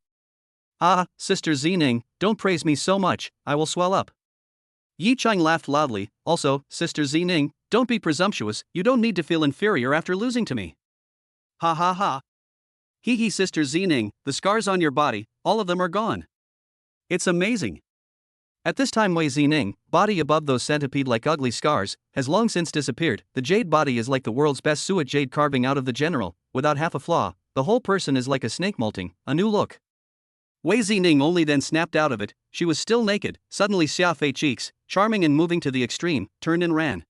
Ah, Sister Zining, don't praise me so much, I will swell up. Yi Chang laughed loudly. Also, Sister Zining, don't be presumptuous, you don't need to feel inferior after losing to me. Ha ha ha. Hee hee, Sister Zining, the scars on your body, all of them are gone. It's amazing. At this time Wei Zining, body above those centipede-like ugly scars, has long since disappeared. The jade body is like the world's best suet jade carving out of the general, without half a flaw. The whole person is like a snake molting, a new look. Wei Zining only then snapped out of it. She was still naked. Suddenly Xia Fei cheeks, charming and moving to the extreme, turned and ran.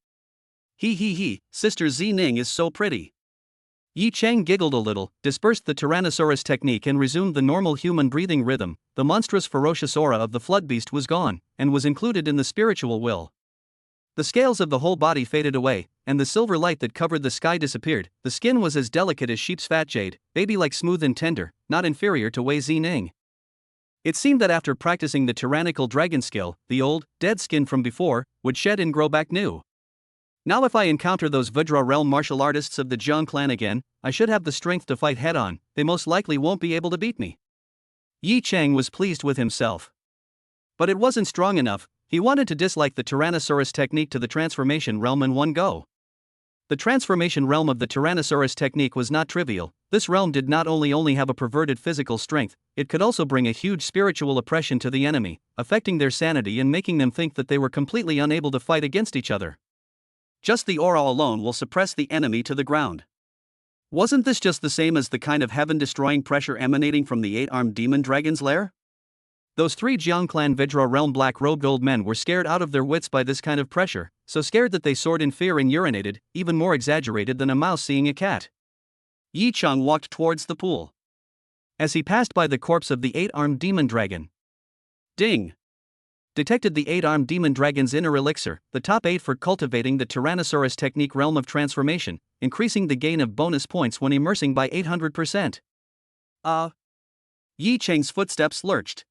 He, Sister Zining is so pretty. Yi Chang giggled a little, dispersed the Tyrannosaurus technique and resumed the normal human breathing rhythm. The monstrous ferocious aura of the flood beast was gone, and was included in the spiritual will. The scales of the whole body faded away, and the silver light that covered the sky disappeared. The skin was as delicate as sheep's fat jade, baby-like smooth and tender, not inferior to Wei Zining. It seemed that after practicing the tyrannical dragon skill, the old, dead skin from before would shed and grow back new. Now if I encounter those Vajra realm martial artists of the Jiang clan again, I should have the strength to fight head-on. They most likely won't be able to beat me. Yi Chang was pleased with himself. But it wasn't strong enough. He wanted to dislike the Tyrannosaurus technique to the transformation realm in one go. The transformation realm of the Tyrannosaurus technique was not trivial. This realm did not only have a perverted physical strength, it could also bring a huge spiritual oppression to the enemy, affecting their sanity and making them think that they were completely unable to fight against each other. Just the aura alone will suppress the enemy to the ground. Wasn't this just the same as the kind of heaven-destroying pressure emanating from the 8-armed demon dragon's lair? Those 3 Jiang clan Vajra realm black-robed old men were scared out of their wits by this kind of pressure, so scared that they soared in fear and urinated, even more exaggerated than a mouse seeing a cat. Yi Chang walked towards the pool. As he passed by the corpse of the 8-armed demon dragon, ding! Detected the 8-armed demon dragon's inner elixir, the top 8 for cultivating the Tyrannosaurus technique realm of transformation, increasing the gain of bonus points when immersing by 800%. Yi Chang's footsteps lurched.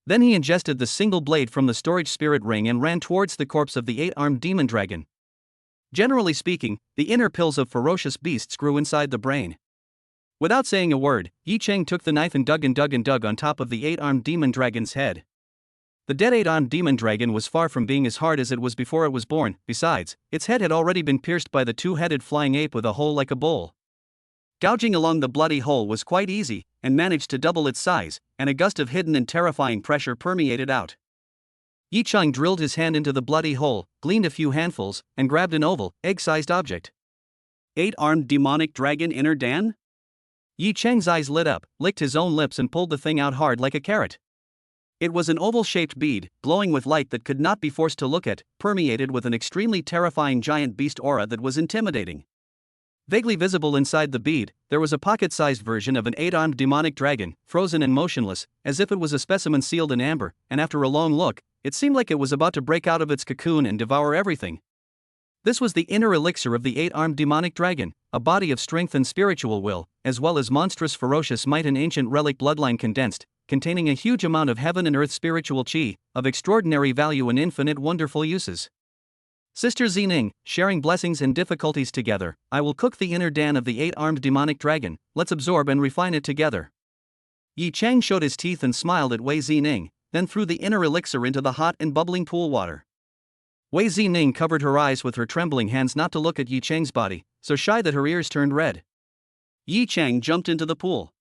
Then he ingested the single blade from the storage spirit ring and ran towards the corpse of the 8-armed demon dragon. Generally speaking, the inner pills of ferocious beasts grew inside the brain. Without saying a word, Yi Chang took the knife and dug on top of the 8-armed demon dragon's head. The dead 8-armed demon dragon was far from being as hard as it was before it was born. Besides, its head had already been pierced by the 2-headed flying ape with a hole like a bowl. Gouging along the bloody hole was quite easy, and managed to double its size, and a gust of hidden and terrifying pressure permeated out. Yi Chang drilled his hand into the bloody hole, gleaned a few handfuls, and grabbed an oval, egg-sized object. Eight-armed demonic dragon inner Dan? Yi Chang's eyes lit up, licked his own lips and pulled the thing out hard like a carrot. It was an oval-shaped bead, glowing with light that could not be forced to look at, permeated with an extremely terrifying giant beast aura that was intimidating. Vaguely visible inside the bead, there was a pocket-sized version of an eight-armed demonic dragon, frozen and motionless, as if it was a specimen sealed in amber, and after a long look, it seemed like it was about to break out of its cocoon and devour everything. This was the inner elixir of the eight-armed demonic dragon, a body of strength and spiritual will, as well as monstrous ferocious might and ancient relic bloodline condensed, containing a huge amount of heaven and earth spiritual chi, of extraordinary value and infinite wonderful uses. Sister Zining, sharing blessings and difficulties together, I will cook the inner Dan of the eight-armed demonic dragon, let's absorb and refine it together. Yi Chang showed his teeth and smiled at Wei Zining, then threw the inner elixir into the hot and bubbling pool water. Wei Zining covered her eyes with her trembling hands not to look at Yi Chang's body, so shy that her ears turned red. Yi Chang jumped into the pool.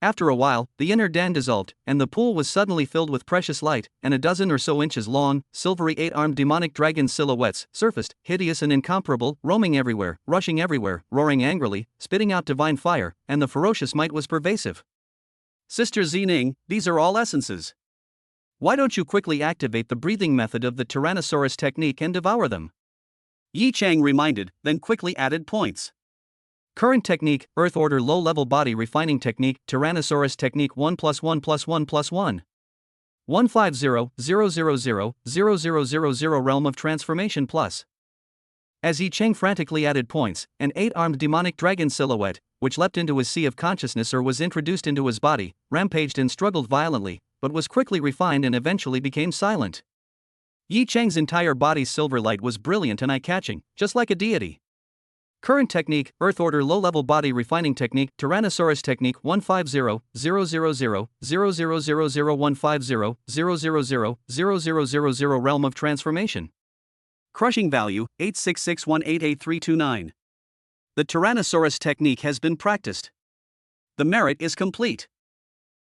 After a while, the inner Dan dissolved, and the pool was suddenly filled with precious light, and a dozen or so inches long, silvery eight-armed demonic dragon silhouettes surfaced, hideous and incomparable, roaming everywhere, rushing everywhere, roaring angrily, spitting out divine fire, and the ferocious might was pervasive. Sister Zining, these are all essences. Why don't you quickly activate the breathing method of the Tyrannosaurus technique and devour them? Yi Chang reminded, then quickly added points. Current technique, Earth Order low-level body refining technique, Tyrannosaurus technique 1+1+1+1. 150,000,000 realm of transformation plus. As Yi Chang frantically added points, an eight-armed demonic dragon silhouette, which leapt into his sea of consciousness or was introduced into his body, rampaged and struggled violently, but was quickly refined and eventually became silent. Yi Chang's entire body's silver light was brilliant and eye-catching, just like a deity. Current technique, Earth Order low-level body refining technique, Tyrannosaurus technique 150,000,000,150,000,000,000 realm of transformation. Crushing value, 866188329. The Tyrannosaurus technique has been practiced. The merit is complete.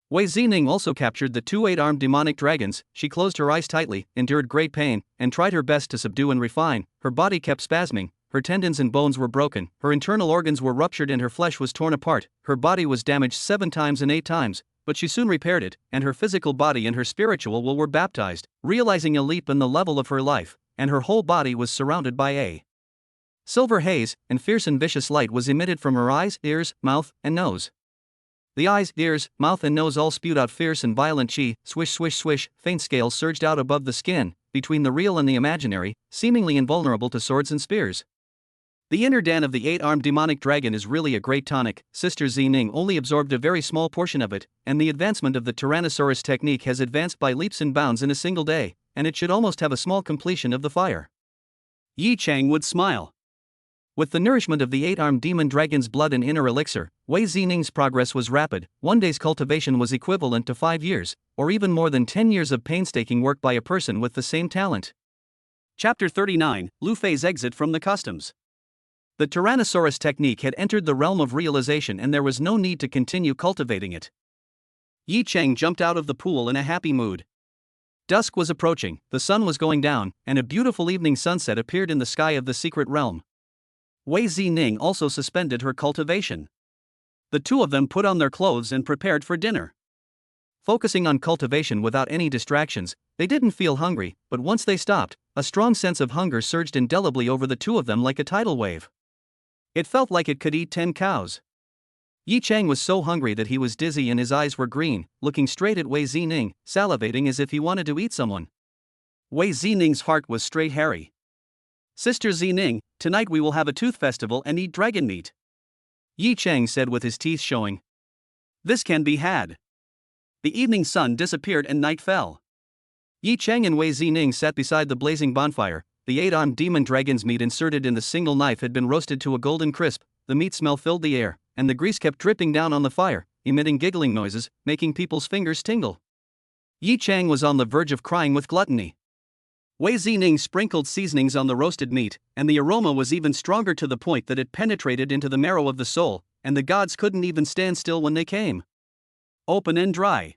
Wei Zining also captured the two eight-armed demonic dragons. She closed her eyes tightly, endured great pain, and tried her best to subdue and refine. Her body kept spasming. Her tendons and bones were broken, her internal organs were ruptured and her flesh was torn apart, her body was damaged 7 times and 8 times, but she soon repaired it, and her physical body and her spiritual will were baptized, realizing a leap in the level of her life, and her whole body was surrounded by a silver haze, and fierce and vicious light was emitted from her eyes, ears, mouth, and nose. The eyes, ears, mouth and nose all spewed out fierce and violent chi, swish swish swish, faint scales surged out above the skin, between the real and the imaginary, seemingly invulnerable to swords and spears. The inner Dan of the eight-armed demonic dragon is really a great tonic. Sister Zining only absorbed a very small portion of it, and the advancement of the Tyrannosaurus technique has advanced by leaps and bounds in a single day, and it should almost have a small completion of the fire. Yi Chang would smile. With the nourishment of the eight-armed demon dragon's blood and inner elixir, Wei Zining's progress was rapid. One day's cultivation was equivalent to 5 years, or even more than 10 years of painstaking work by a person with the same talent. Chapter 39, Lu Fei's exit from the customs. The Tyrannosaurus technique had entered the realm of realization and there was no need to continue cultivating it. Yi Chang jumped out of the pool in a happy mood. Dusk was approaching, the sun was going down, and a beautiful evening sunset appeared in the sky of the secret realm. Wei Zining also suspended her cultivation. The two of them put on their clothes and prepared for dinner. Focusing on cultivation without any distractions, they didn't feel hungry, but once they stopped, a strong sense of hunger surged indelibly over the two of them like a tidal wave. It felt like it could eat 10 cows. Yi Chang was so hungry that he was dizzy and his eyes were green, looking straight at Wei Zining, salivating as if he wanted to eat someone. Wei Zining's heart was straight hairy. Sister Zining, tonight we will have a tooth festival and eat dragon meat. Yi Chang said with his teeth showing. This can be had. The evening sun disappeared and night fell. Yi Chang and Wei Zining sat beside the blazing bonfire. The eight-armed demon dragon's meat inserted in the single knife had been roasted to a golden crisp, the meat smell filled the air, and the grease kept dripping down on the fire, emitting giggling noises, making people's fingers tingle. Yi Chang was on the verge of crying with gluttony. Wei Zining sprinkled seasonings on the roasted meat, and the aroma was even stronger to the point that it penetrated into the marrow of the soul, and the gods couldn't even stand still when they came. open and dry.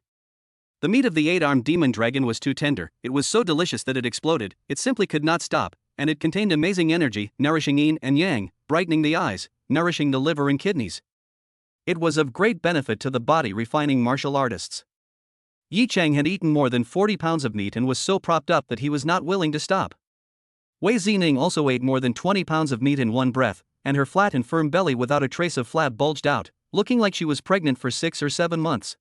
The meat of the 8-armed demon dragon was too tender, it was so delicious that it exploded, it simply could not stop, and it contained amazing energy, nourishing yin and yang, brightening the eyes, nourishing the liver and kidneys. It was of great benefit to the body refining martial artists. Yi Chang had eaten more than 40 pounds of meat and was so propped up that he was not willing to stop. Wei Zining also ate more than 20 pounds of meat in one breath, and her flat and firm belly without a trace of flab bulged out, looking like she was pregnant for 6 or 7 months.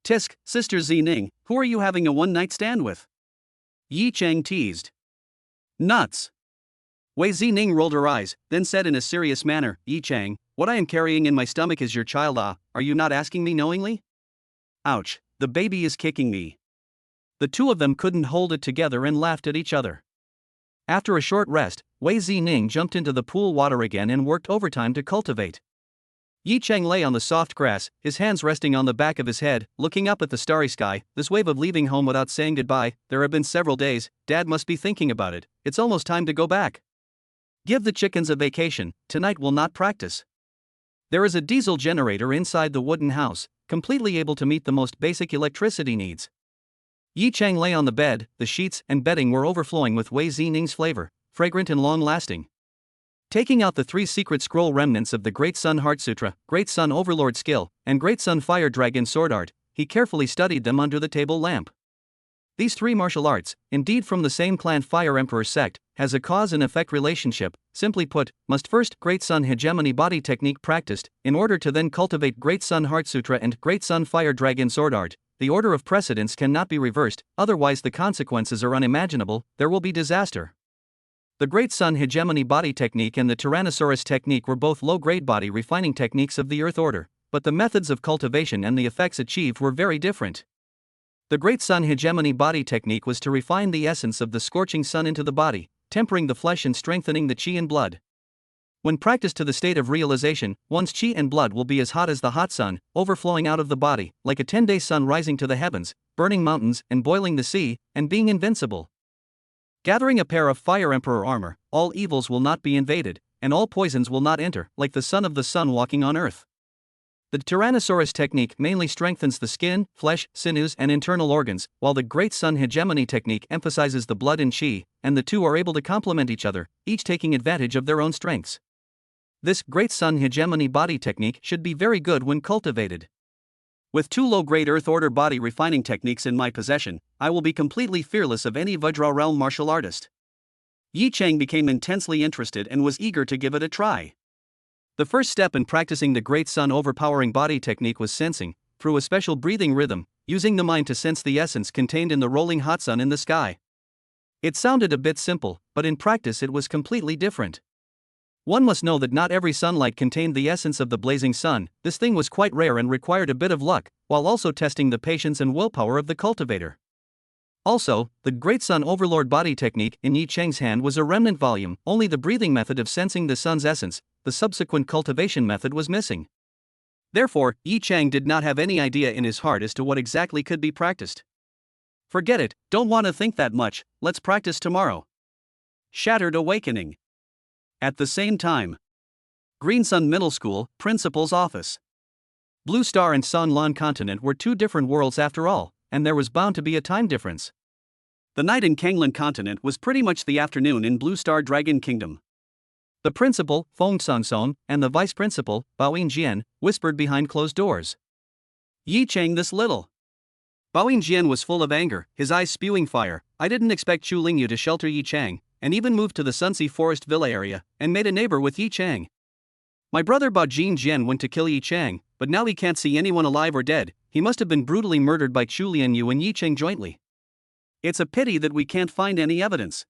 Tisk, Sister Zining, who are you having a one-night stand with? Yi Chang teased. Nuts. Wei Zining rolled her eyes, then said in a serious manner, Yi Chang, what I am carrying in my stomach is your child. Are you not asking me knowingly? Ouch, the baby is kicking me. The two of them couldn't hold it together and laughed at each other. After a short rest, Wei Zining jumped into the pool water again and worked overtime to cultivate. Yi Chang lay on the soft grass, his hands resting on the back of his head, looking up at the starry sky. This wave of leaving home without saying goodbye, there have been several days, Dad must be thinking about it, it's almost time to go back. Give the chickens a vacation, tonight we'll not practice. There is a diesel generator inside the wooden house, completely able to meet the most basic electricity needs. Yi Chang lay on the bed, the sheets and bedding were overflowing with Wei Zining's flavor, fragrant and long-lasting. Taking out the 3 secret scroll remnants of the Great Sun Heart Sutra, Great Sun Overlord Skill, and Great Sun Fire Dragon Sword Art, he carefully studied them under the table lamp. These 3 martial arts, indeed from the same clan Fire Emperor sect, has a cause and effect relationship. Simply put, must first Great Sun Hegemony body technique practiced, in order to then cultivate Great Sun Heart Sutra and Great Sun Fire Dragon Sword Art. The order of precedence cannot be reversed, otherwise the consequences are unimaginable, there will be disaster. The Great Sun Hegemony body technique and the Tyrannosaurus technique were both low-grade body refining techniques of the Earth Order, but the methods of cultivation and the effects achieved were very different. The Great Sun Hegemony body technique was to refine the essence of the scorching sun into the body, tempering the flesh and strengthening the qi and blood. When practiced to the state of realization, one's qi and blood will be as hot as the hot sun, overflowing out of the body, like a 10-day sun rising to the heavens, burning mountains and boiling the sea, and being invincible. Gathering a pair of Fire Emperor armor, all evils will not be invaded, and all poisons will not enter, like the son of the sun walking on earth. The Tyrannosaurus technique mainly strengthens the skin, flesh, sinews and internal organs, while the Great Sun Hegemony technique emphasizes the blood and qi, and the two are able to complement each other, each taking advantage of their own strengths. This Great Sun Hegemony body technique should be very good when cultivated. With 2 low-grade Earth Order body refining techniques in my possession, I will be completely fearless of any Vajra realm martial artist. Yi Chang became intensely interested and was eager to give it a try. The first step in practicing the Great Sun overpowering body technique was sensing, through a special breathing rhythm, using the mind to sense the essence contained in the rolling hot sun in the sky. It sounded a bit simple, but in practice it was completely different. One must know that not every sunlight contained the essence of the blazing sun. This thing was quite rare and required a bit of luck, while also testing the patience and willpower of the cultivator. Also, the Great Sun Overlord body technique in Yi Chang's hand was a remnant volume, only the breathing method of sensing the sun's essence, the subsequent cultivation method was missing. Therefore, Yi Chang did not have any idea in his heart as to what exactly could be practiced. Forget it, don't want to think that much, let's practice tomorrow. Shattered Awakening. At the same time, Green Sun Middle School, Principal's Office. Blue Star and San Lan Continent were 2 different worlds after all, and there was bound to be a time difference. The night in Kanglan Continent was pretty much the afternoon in Blue Star Dragon Kingdom. The principal, Feng Sangsong, and the vice principal, Baoyin Jian, whispered behind closed doors. Yi Chang this little. Baoyin Jian was full of anger, his eyes spewing fire. I didn't expect Chu Lingyu to shelter Yi Chang, and even moved to the Sunsi Forest Villa area, and made a neighbor with Yi Chang. My brother Bao Jin Jian went to kill Yi Chang, but now he can't see anyone alive or dead. He must have been brutally murdered by Chu Lianyu and Yi Chang jointly. It's a pity that we can't find any evidence.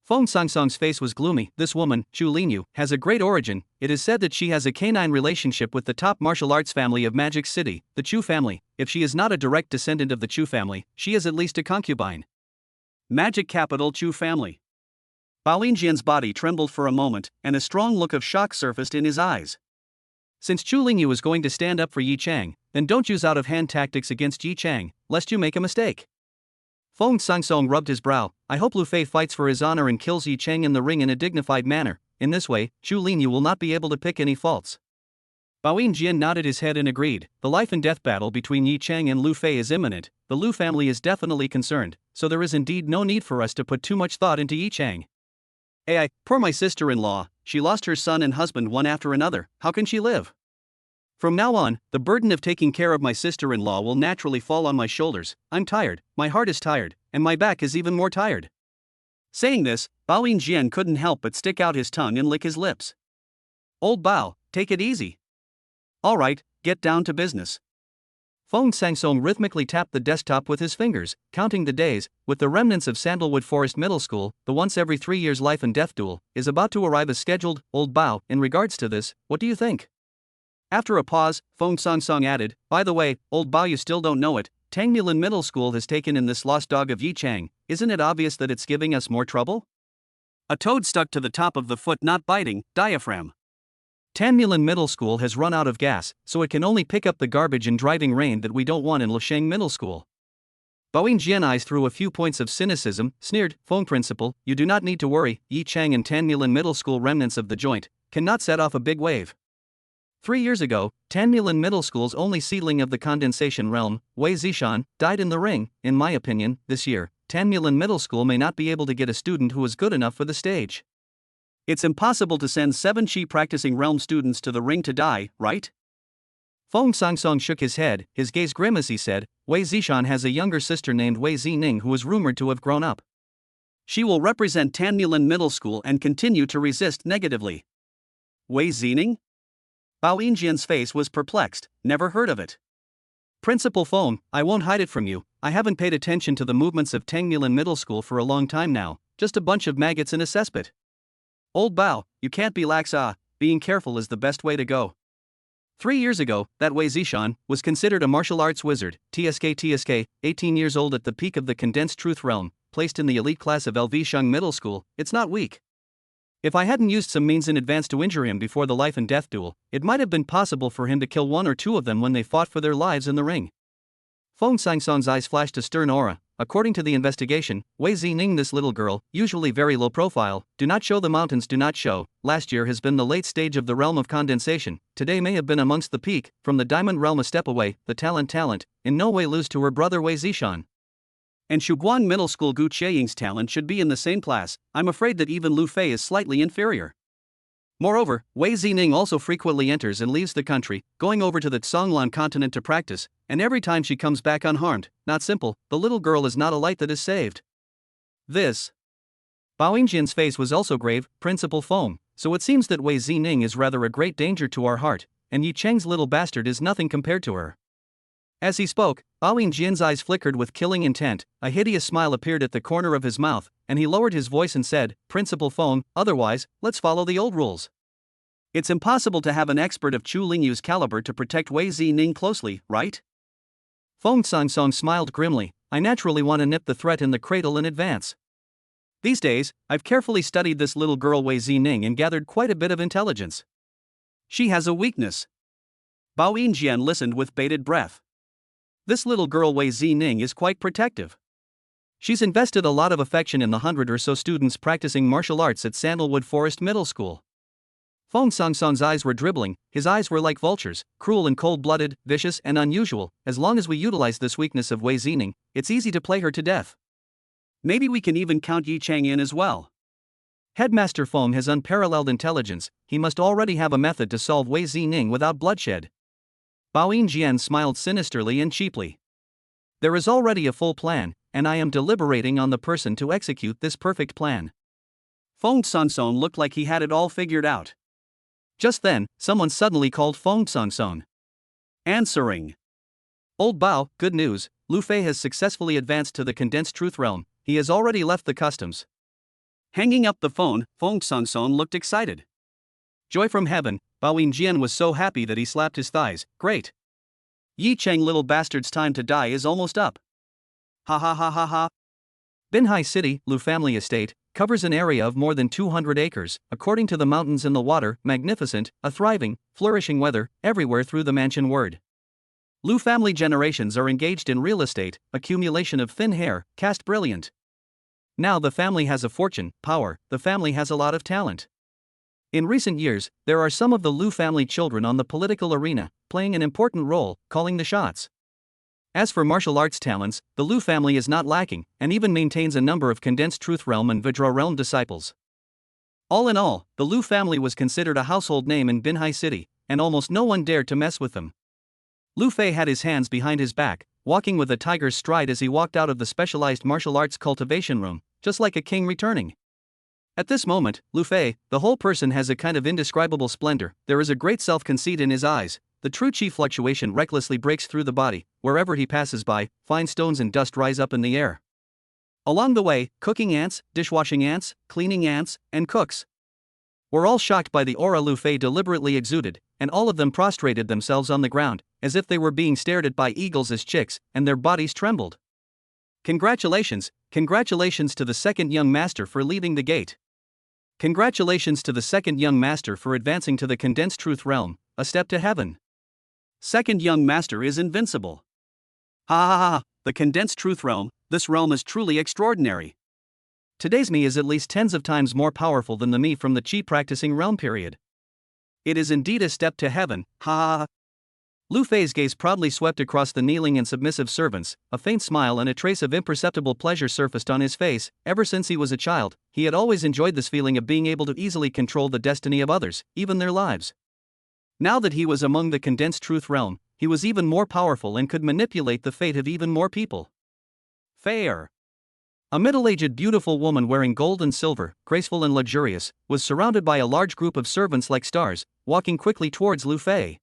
Feng Sangsong's face was gloomy. This woman, Chu Lianyu, has a great origin. It is said that she has a canine relationship with the top martial arts family of Magic City, the Chu family. If she is not a direct descendant of the Chu family, she is at least a concubine. Magic capital Chu family. Bao Yinjian's body trembled for a moment, and a strong look of shock surfaced in his eyes. Since Chu Lingyu is going to stand up for Yi Chang, then don't use out-of-hand tactics against Yi Chang, lest you make a mistake. Feng Sangsong rubbed his brow. I hope Lu Fei fights for his honor and kills Yi Chang in the ring in a dignified manner. In this way, Chu Lingyu will not be able to pick any faults. Bao Jian nodded his head and agreed. The life and death battle between Yi Chang and Lu Fei is imminent. The Lu family is definitely concerned, so there is indeed no need for us to put too much thought into Yi Chang. Poor my sister-in-law, she lost her son and husband one after another, how can she live? From now on, the burden of taking care of my sister-in-law will naturally fall on my shoulders. I'm tired, my heart is tired, and my back is even more tired. Saying this, Bao Jian couldn't help but stick out his tongue and lick his lips. Old Bao, take it easy. Alright, get down to business. Feng Sangsong rhythmically tapped the desktop with his fingers, counting the days. With the remnants of Sandalwood Forest Middle School, the once every 3 years life and death duel is about to arrive as scheduled. Old Bao, in regards to this, what do you think? After a pause, Feng Sangsong added, by the way, old Bao, you still don't know it, Tangmulan Middle School has taken in this lost dog of Yi Chang. Isn't it obvious that it's giving us more trouble? A toad stuck to the top of the foot not biting, diaphragm. Tangmulan Middle School has run out of gas, so it can only pick up the garbage in driving rain that we don't want in Lusheng Middle School. Bao Jian eyes through a few points of cynicism, sneered, Feng Principal, you do not need to worry, Yi Chang and Tangmulan Middle School remnants of the joint cannot set off a big wave. 3 years ago, Tangmulan Middle School's only seedling of the condensation realm, Wei Zishan, died in the ring. In my opinion, this year, Tangmulan Middle School may not be able to get a student who is good enough for the stage. It's impossible to send 7 Chi practicing realm students to the ring to die, right? Feng Sangsong shook his head, his gaze grim as he said, Wei Zishan has a younger sister named Wei Zining who is rumored to have grown up. She will represent Tangmulan Middle School and continue to resist negatively. Wei Zining? Bao Jian's face was perplexed, never heard of it. Principal Feng, I won't hide it from you, I haven't paid attention to the movements of Tangmulan Middle School for a long time now, just a bunch of maggots in a cesspit. Old Bao, you can't be lax, being careful is the best way to go. 3 years ago, that Wei Zishan was considered a martial arts wizard, TSK, 18 years old at the peak of the condensed truth realm, placed in the elite class of Lvsheng Middle School. It's not weak. If I hadn't used some means in advance to injure him before the life and death duel, it might have been possible for him to kill 1 or 2 of them when they fought for their lives in the ring. Feng Sangsong's eyes flashed a stern aura. According to the investigation, Wei Zining, this little girl, usually very low profile, do not show the mountains do not show, last year has been the late stage of the realm of condensation, today may have been amongst the peak, from the diamond realm a step away, the talent, in no way lose to her brother Wei Zishan. And Shuguan Middle School Gu Chieying's talent should be in the same class. I'm afraid that even Lu Fei is slightly inferior. Moreover, Wei Zining also frequently enters and leaves the country, going over to the Tsonglan continent to practice, and every time she comes back unharmed. Not simple, the little girl is not a light that is saved. This. Bao Jian's face was also grave, Principal Feng, so it seems that Wei Zining is rather a great danger to our heart, and Yi Cheng's little bastard is nothing compared to her. As he spoke, Bao Jian's eyes flickered with killing intent, a hideous smile appeared at the corner of his mouth, and he lowered his voice and said, Principal Feng, otherwise, let's follow the old rules. It's impossible to have an expert of Chu Lingyu's caliber to protect Wei Zining closely, right? Feng Sangsong smiled grimly, I naturally want to nip the threat in the cradle in advance. These days, I've carefully studied this little girl Wei Zining and gathered quite a bit of intelligence. She has a weakness. Bao Jian listened with bated breath. This little girl Wei Zining is quite protective. She's invested a lot of affection in the 100 or so students practicing martial arts at Sandalwood Forest Middle School. Feng Sangsong's eyes were dribbling, his eyes were like vultures, cruel and cold-blooded, vicious and unusual. As long as we utilize this weakness of Wei Zining, it's easy to play her to death. Maybe we can even count Yi Chang in as well. Headmaster Feng has unparalleled intelligence, he must already have a method to solve Wei Zining without bloodshed. Bao Jian smiled sinisterly and cheaply. There is already a full plan, and I am deliberating on the person to execute this perfect plan. Feng Sangsong looked like he had it all figured out. Just then, someone suddenly called Feng Sangsong. Answering. Old Bao, good news, Lu Fei has successfully advanced to the condensed truth realm, he has already left the customs. Hanging up the phone, Feng Sangsong looked excited. Joy from heaven, Bao Jian was so happy that he slapped his thighs, great. Yi Chang little bastard's time to die is almost up. Ha ha ha ha ha. Binhai City, Lu family estate, covers an area of more than 200 acres, according to the mountains and the water, magnificent, a thriving, flourishing weather, everywhere through the mansion word. Lu family generations are engaged in real estate, accumulation of thin hair, cast brilliant. Now the family has a fortune, power, the family has a lot of talent. In recent years, there are some of the Lu family children on the political arena, playing an important role, calling the shots. As for martial arts talents, the Lu family is not lacking, and even maintains a number of condensed truth realm and Vajra realm disciples. All in all, the Lu family was considered a household name in Binhai City, and almost no one dared to mess with them. Lu Fei had his hands behind his back, walking with a tiger's stride as he walked out of the specialized martial arts cultivation room, just like a king returning. At this moment, Lu Fei, the whole person has a kind of indescribable splendor, there is a great self-conceit in his eyes, the true chi fluctuation recklessly breaks through the body, wherever he passes by, fine stones and dust rise up in the air. Along the way, cooking ants, dishwashing ants, cleaning ants, and cooks were all shocked by the aura Lu Fei deliberately exuded, and all of them prostrated themselves on the ground, as if they were being stared at by eagles as chicks, and their bodies trembled. Congratulations to the second young master for leaving the gate. Congratulations to the second young master for advancing to the condensed truth realm, a step to heaven. Second young master is invincible. Ha ha ha, the condensed truth realm, this realm is truly extraordinary. Today's me is at least tens of times more powerful than the me from the chi practicing realm period. It is indeed a step to heaven, ha ha ha. Lu Fei's gaze proudly swept across the kneeling and submissive servants, a faint smile and a trace of imperceptible pleasure surfaced on his face. Ever since he was a child, he had always enjoyed this feeling of being able to easily control the destiny of others, even their lives. Now that he was among the condensed truth realm, he was even more powerful and could manipulate the fate of even more people. Fair. A middle-aged beautiful woman wearing gold and silver, graceful and luxurious, was surrounded by a large group of servants like stars, walking quickly towards Lu Fei.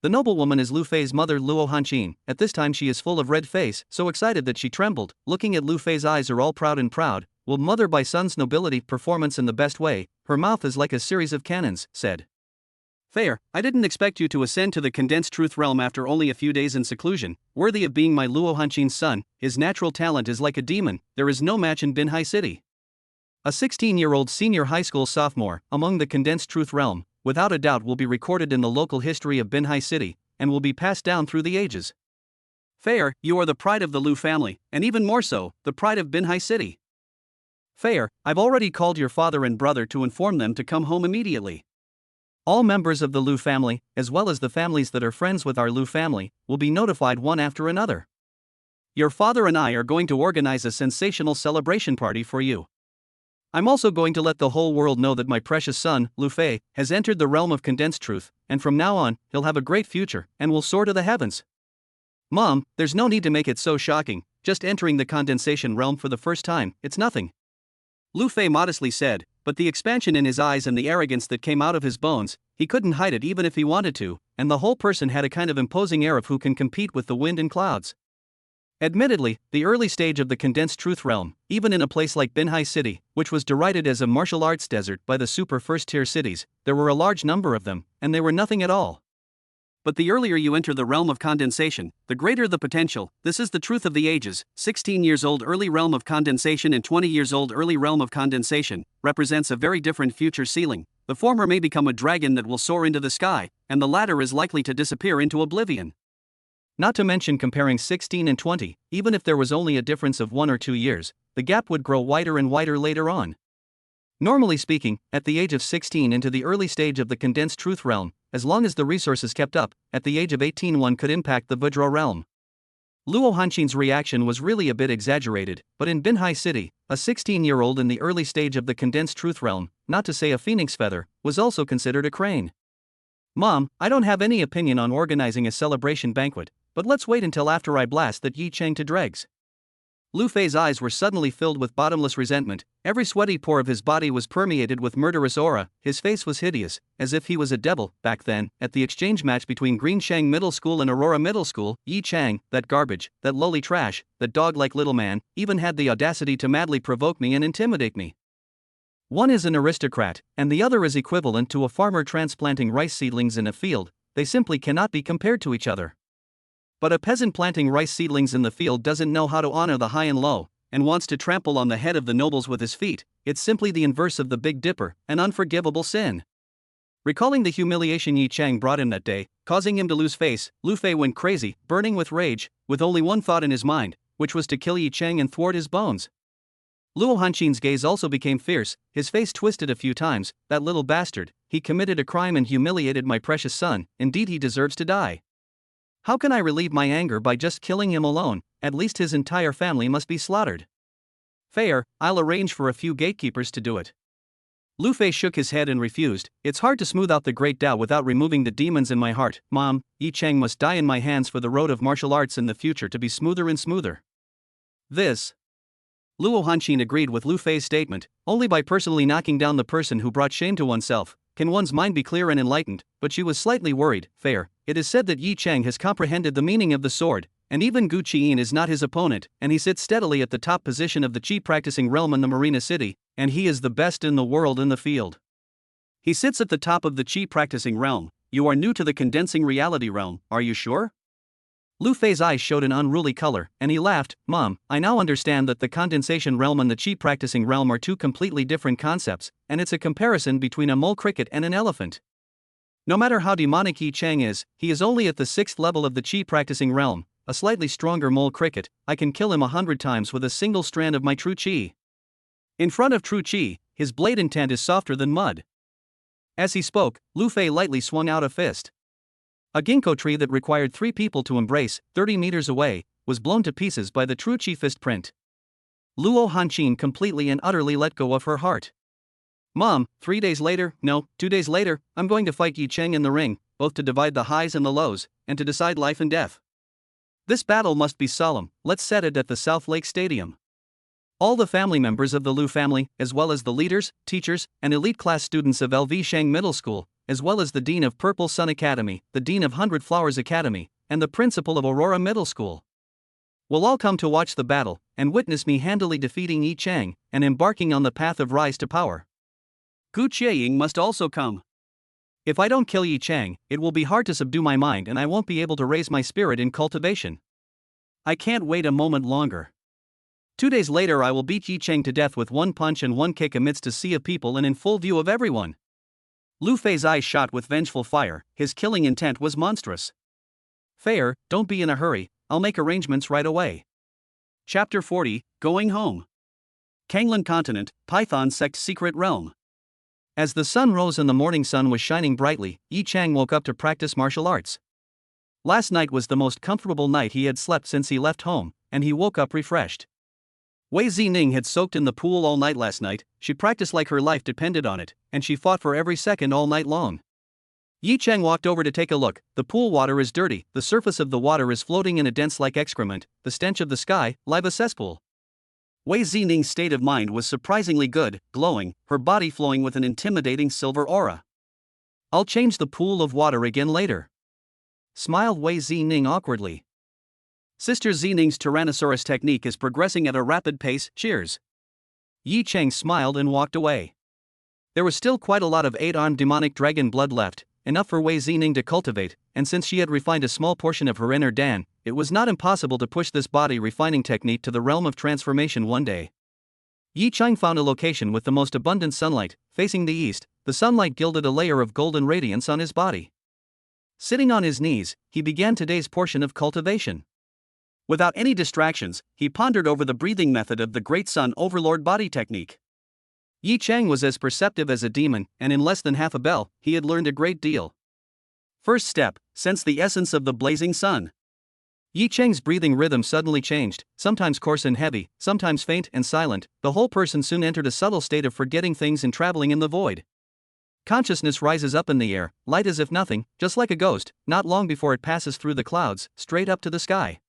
The noblewoman is Lu Fei's mother Luo Hanqin. At this time she is full of red face, so excited that she trembled, looking at Lu Fei's eyes are all proud and proud, will mother by son's nobility performance in the best way, her mouth is like a series of cannons, said. Fair, I didn't expect you to ascend to the condensed truth realm after only a few days in seclusion, worthy of being my Luo Hanqin's son, his natural talent is like a demon, there is no match in Binhai City. A 16-year-old senior high school sophomore, among the condensed truth realm, without a doubt will be recorded in the local history of Binhai City, and will be passed down through the ages. Fair, you are the pride of the Lu family, and even more so, the pride of Binhai City. Fair, I've already called your father and brother to inform them to come home immediately. All members of the Lu family, as well as the families that are friends with our Lu family, will be notified one after another. Your father and I are going to organize a sensational celebration party for you. I'm also going to let the whole world know that my precious son, Lu Fei, has entered the realm of condensed truth, and from now on, he'll have a great future, and will soar to the heavens. Mom, there's no need to make it so shocking, just entering the condensation realm for the first time, it's nothing. Lu Fei modestly said, but the expansion in his eyes and the arrogance that came out of his bones, he couldn't hide it even if he wanted to, and the whole person had a kind of imposing air of who can compete with the wind and clouds. Admittedly, the early stage of the condensed truth realm, even in a place like Binhai City, which was derided as a martial arts desert by the super first-tier cities, there were a large number of them, and they were nothing at all. But the earlier you enter the realm of condensation, the greater the potential. This is the truth of the ages. 16 years old early realm of condensation and 20 years old early realm of condensation represents a very different future ceiling. The former may become a dragon that will soar into the sky, and the latter is likely to disappear into oblivion. Not to mention comparing 16 and 20, even if there was only a difference of 1 or 2 years, the gap would grow wider and wider later on. Normally speaking, at the age of 16 into the early stage of the condensed truth realm, as long as the resources kept up, at the age of 18 one could impact the Vajra realm. Luo Hanqin's reaction was really a bit exaggerated, but in Binhai City, a 16-year-old in the early stage of the condensed truth realm, not to say a phoenix feather, was also considered a crane. Mom, I don't have any opinion on organizing a celebration banquet, but let's wait until after I blast that Yi Cheng to dregs. Lu Fei's eyes were suddenly filled with bottomless resentment, every sweaty pore of his body was permeated with murderous aura, his face was hideous, as if he was a devil. Back then, at the exchange match between Greenshang Middle School and Aurora Middle School, Yi Cheng, that garbage, that lowly trash, that dog-like little man, even had the audacity to madly provoke me and intimidate me. One is an aristocrat, and the other is equivalent to a farmer transplanting rice seedlings in a field, they simply cannot be compared to each other. But a peasant planting rice seedlings in the field doesn't know how to honor the high and low, and wants to trample on the head of the nobles with his feet. It's simply the inverse of the Big Dipper, an unforgivable sin. Recalling the humiliation Yi Cheng brought him that day, causing him to lose face, Lu Fei went crazy, burning with rage, with only one thought in his mind, which was to kill Yi Cheng and thwart his bones. Luo Hanqin's gaze also became fierce, his face twisted a few times. That little bastard, he committed a crime and humiliated my precious son, indeed he deserves to die. How can I relieve my anger by just killing him alone? At least his entire family must be slaughtered. Fair, I'll arrange for a few gatekeepers to do it. Lu Fei shook his head and refused. It's hard to smooth out the great Tao without removing the demons in my heart. Mom, Yi Cheng must die in my hands for the road of martial arts in the future to be smoother and smoother. This. Luo Hanqin agreed with Lu Fei's statement. Only by personally knocking down the person who brought shame to oneself can one's mind be clear and enlightened, but she was slightly worried. Fair, it is said that Yi Cheng has comprehended the meaning of the sword, and even Gu Qiyin is not his opponent, and he sits steadily at the top position of the Qi practicing realm in the Marina City, and he is the best in the world in the field. He sits at the top of the Qi practicing realm. You are new to the condensing reality realm, are you sure? Lu Fei's eyes showed an unruly color, and he laughed. Mom, I now understand that the condensation realm and the Qi practicing realm are two completely different concepts, and it's a comparison between a mole cricket and an elephant. No matter how demonic Yi Cheng is, he is only at the 6th level of the Qi practicing realm, a slightly stronger mole cricket. I can kill him 100 times with a single strand of my true Qi. In front of true Qi, his blade intent is softer than mud. As he spoke, Lu Fei lightly swung out a fist. A ginkgo tree that required 3 people to embrace, 30 meters away, was blown to pieces by the true Qi fist print. Luo Hanqin completely and utterly let go of her heart. Mom, 3 days later, no, 2 days later, I'm going to fight Yi Cheng in the ring, both to divide the highs and the lows, and to decide life and death. This battle must be solemn. Let's set it at the South Lake Stadium. All the family members of the Lu family, as well as the leaders, teachers, and elite class students of LV Shang Middle School, as well as the Dean of Purple Sun Academy, the Dean of 100 Flowers Academy, and the Principal of Aurora Middle School, will all come to watch the battle, and witness me handily defeating Yi Cheng, and embarking on the path of rise to power. Gu Qieying must also come. If I don't kill Yi Cheng, it will be hard to subdue my mind and I won't be able to raise my spirit in cultivation. I can't wait a moment longer. 2 days later I will beat Yi Cheng to death with 1 punch and 1 kick amidst a sea of people and in full view of everyone. Lu Fei's eyes shot with vengeful fire, his killing intent was monstrous. Fair, don't be in a hurry, I'll make arrangements right away. Chapter 40, Going Home. Kanglan Continent, Python Sect Secret Realm. As the sun rose and the morning sun was shining brightly, Yi Cheng woke up to practice martial arts. Last night was the most comfortable night he had slept since he left home, and he woke up refreshed. Wei Zining had soaked in the pool all night last night. She practiced like her life depended on it, and she fought for every second all night long. Yi Cheng walked over to take a look. The pool water is dirty, the surface of the water is floating in a dense like excrement, the stench of the sky, like a cesspool. Wei Zining's state of mind was surprisingly good, glowing, her body flowing with an intimidating silver aura. I'll change the pool of water again later, smiled Wei Zining awkwardly. Sister Zining's Tyrannosaurus technique is progressing at a rapid pace, cheers. Yi Cheng smiled and walked away. There was still quite a lot of 8-armed demonic dragon blood left, enough for Wei Zining to cultivate, and since she had refined a small portion of her inner Dan, it was not impossible to push this body refining technique to the realm of transformation one day. Yi Cheng found a location with the most abundant sunlight, facing the east. The sunlight gilded a layer of golden radiance on his body. Sitting on his knees, he began today's portion of cultivation. Without any distractions, he pondered over the breathing method of the Great Sun Overlord body technique. Yi Cheng was as perceptive as a demon, and in less than half a bell, he had learned a great deal. First step, sense the essence of the blazing sun. Yi Cheng's breathing rhythm suddenly changed, sometimes coarse and heavy, sometimes faint and silent. The whole person soon entered a subtle state of forgetting things and traveling in the void. Consciousness rises up in the air, light as if nothing, just like a ghost, not long before it passes through the clouds, straight up to the sky.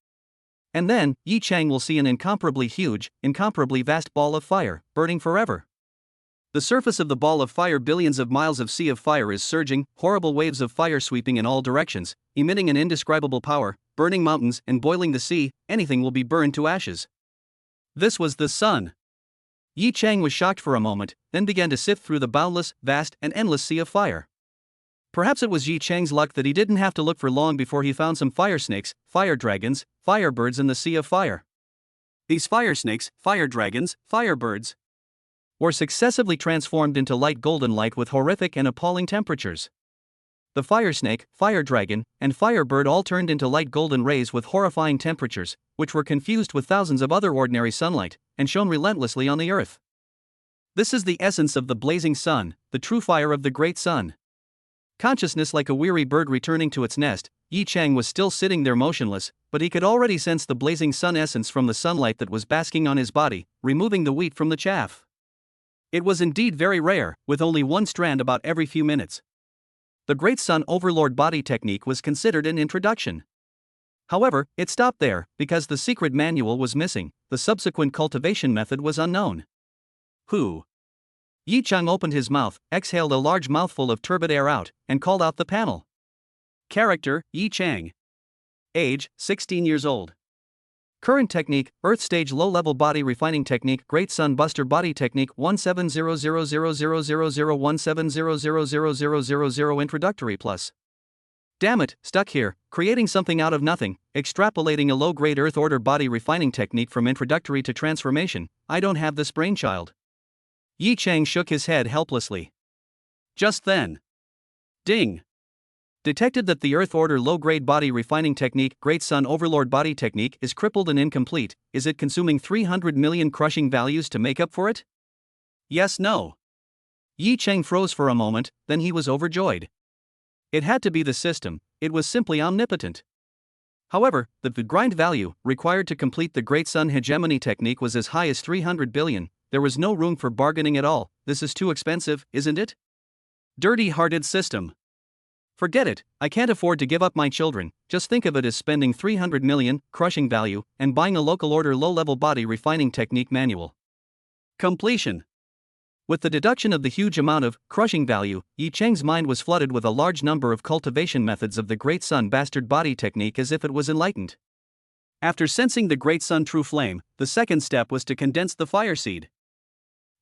And then, Yi Cheng will see an incomparably huge, incomparably vast ball of fire, burning forever. The surface of the ball of fire, billions of miles of sea of fire is surging, horrible waves of fire sweeping in all directions, emitting an indescribable power, burning mountains and boiling the sea. Anything will be burned to ashes. This was the sun. Yi Cheng was shocked for a moment, then began to sift through the boundless, vast, and endless sea of fire. Perhaps it was Yi Cheng's luck that he didn't have to look for long before he found some fire snakes, fire dragons, firebirds in the sea of fire. These fire snakes, fire dragons, firebirds were successively transformed into light golden light with horrific and appalling temperatures. The fire snake, fire dragon, and firebird all turned into light golden rays with horrifying temperatures, which were confused with thousands of other ordinary sunlight, and shone relentlessly on the earth. This is the essence of the blazing sun, the true fire of the great sun. Consciousness like a weary bird returning to its nest, Yi Chang was still sitting there motionless, but he could already sense the blazing sun essence from the sunlight that was basking on his body, removing the wheat from the chaff. It was indeed very rare, with only one strand about every few minutes. The Great Sun Overlord body technique was considered an introduction. However, it stopped there, because the secret manual was missing, the subsequent cultivation method was unknown. Who? Yi Chang opened his mouth, exhaled a large mouthful of turbid air out, and called out the panel. Character, Yi Chang. Age, 16 years old. Current technique, Earth Stage Low-Level Body Refining Technique Great Sun Buster Body Technique 1700000170000000 Introductory Plus. Damn it, stuck here, creating something out of nothing, extrapolating a low-grade Earth Order Body Refining Technique from introductory to transformation, I don't have this brainchild. Yi Chang shook his head helplessly. Just then. Ding. Detected that the Earth Order Low-Grade Body Refining Technique Great Sun Overlord Body Technique is crippled and incomplete. Is it consuming 300 million crushing values to make up for it? Yes, no. Yi Chang froze for a moment, then he was overjoyed. It had to be the system, it was simply omnipotent. However, the grind value required to complete the Great Sun Hegemony Technique was as high as 300 billion, there was no room for bargaining at all. This is too expensive, isn't it? Dirty-hearted system. Forget it, I can't afford to give up my children. Just think of it as spending 300 million, crushing value, and buying a local order low-level body refining technique manual. Completion. With the deduction of the huge amount of crushing value, Yi Chang's mind was flooded with a large number of cultivation methods of the Great Sun Bastard Body Technique as if it was enlightened. After sensing the Great Sun True Flame, the second step was to condense the fire seed.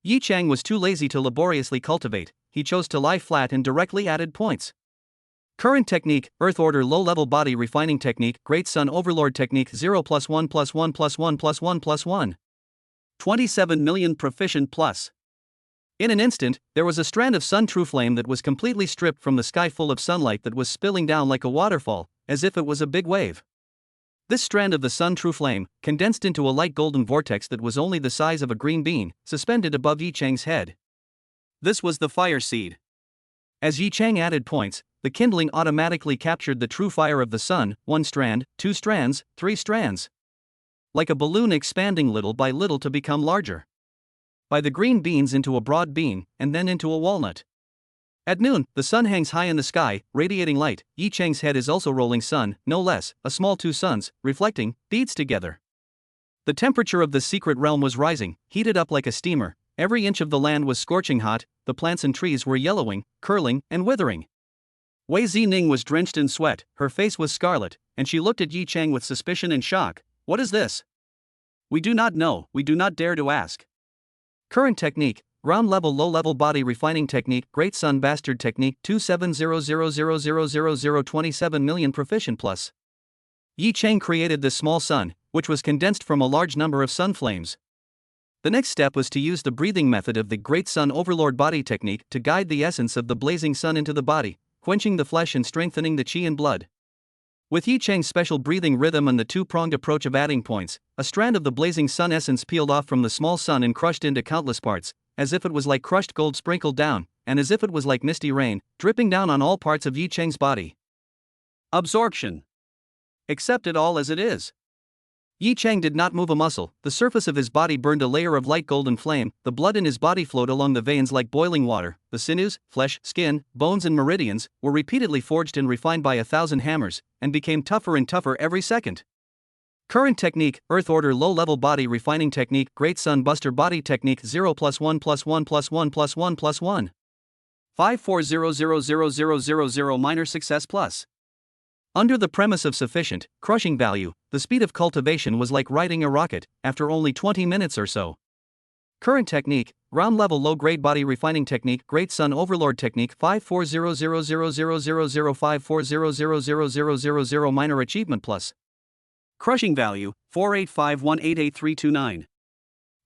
Yi Chang was too lazy to laboriously cultivate, he chose to lie flat and directly added points. Current technique, Earth Order Low-Level Body Refining Technique Great Sun Overlord Technique 0+1+1+1+1+1. 27 million proficient plus. In an instant, there was a strand of sun true flame that was completely stripped from the sky full of sunlight that was spilling down like a waterfall, as if it was a big wave. This strand of the sun true flame condensed into a light golden vortex that was only the size of a green bean, suspended above Yi Chang's head. This was the fire seed. As Yi Chang added points, the kindling automatically captured the true fire of the sun, 1 strand, 2 strands, 3 strands. Like a balloon expanding little by little to become larger. By the green beans into a broad bean, and then into a walnut. At noon, the sun hangs high in the sky, radiating light. Yi Chang's head is also rolling sun, no less, a small 2 suns, reflecting, beads together. The temperature of the secret realm was rising, heated up like a steamer. Every inch of the land was scorching hot, the plants and trees were yellowing, curling, and withering. Wei Zining was drenched in sweat, her face was scarlet, and she looked at Yi Chang with suspicion and shock. What is this? We do not know, we do not dare to ask. Current technique, ground level low level body refining technique Great Sun Bastard Technique 2700000027 million proficient plus. Yi Chang created this small sun, which was condensed from a large number of sun flames. The next step was to use the breathing method of the Great Sun Overlord Body Technique to guide the essence of the blazing sun into the body, quenching the flesh and strengthening the qi and blood. With Yi Chang's special breathing rhythm and the two-pronged approach of adding points, a strand of the blazing sun essence peeled off from the small sun and crushed into countless parts, as if it was like crushed gold sprinkled down, and as if it was like misty rain, dripping down on all parts of Yi Chang's body. Absorption. Accept it all as it is. Yi Chang did not move a muscle, the surface of his body burned a layer of light golden flame, the blood in his body flowed along the veins like boiling water, the sinews, flesh, skin, bones and meridians were repeatedly forged and refined by 1,000 hammers, and became tougher and tougher every second. Current technique, Earth Order Low-Level Body Refining Technique Great Sun Buster Body Technique 0+1+1+1+1+1. 540000000 Minor Success Plus. Under the premise of sufficient crushing value, the speed of cultivation was like riding a rocket, after only 20 minutes or so. Current technique, ground level low grade body refining technique Great Sun Overlord Technique 54000000054000000 Minor Achievement Plus. Crushing value, 485188329.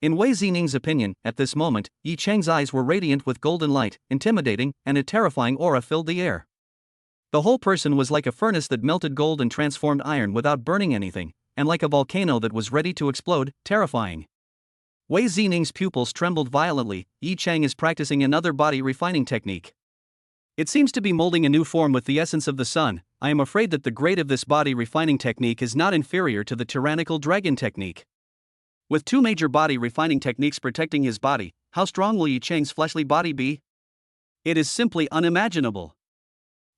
In Wei Zining's opinion, at this moment, Yi Chang's eyes were radiant with golden light, intimidating, and a terrifying aura filled the air. The whole person was like a furnace that melted gold and transformed iron without burning anything, and like a volcano that was ready to explode, terrifying. Wei Xining's pupils trembled violently. Yi Chang is practicing another body refining technique. It seems to be molding a new form with the essence of the sun. I am afraid that the grade of this body refining technique is not inferior to the tyrannical dragon technique. With two major body refining techniques protecting his body, how strong will Yi Chang's fleshly body be? It is simply unimaginable.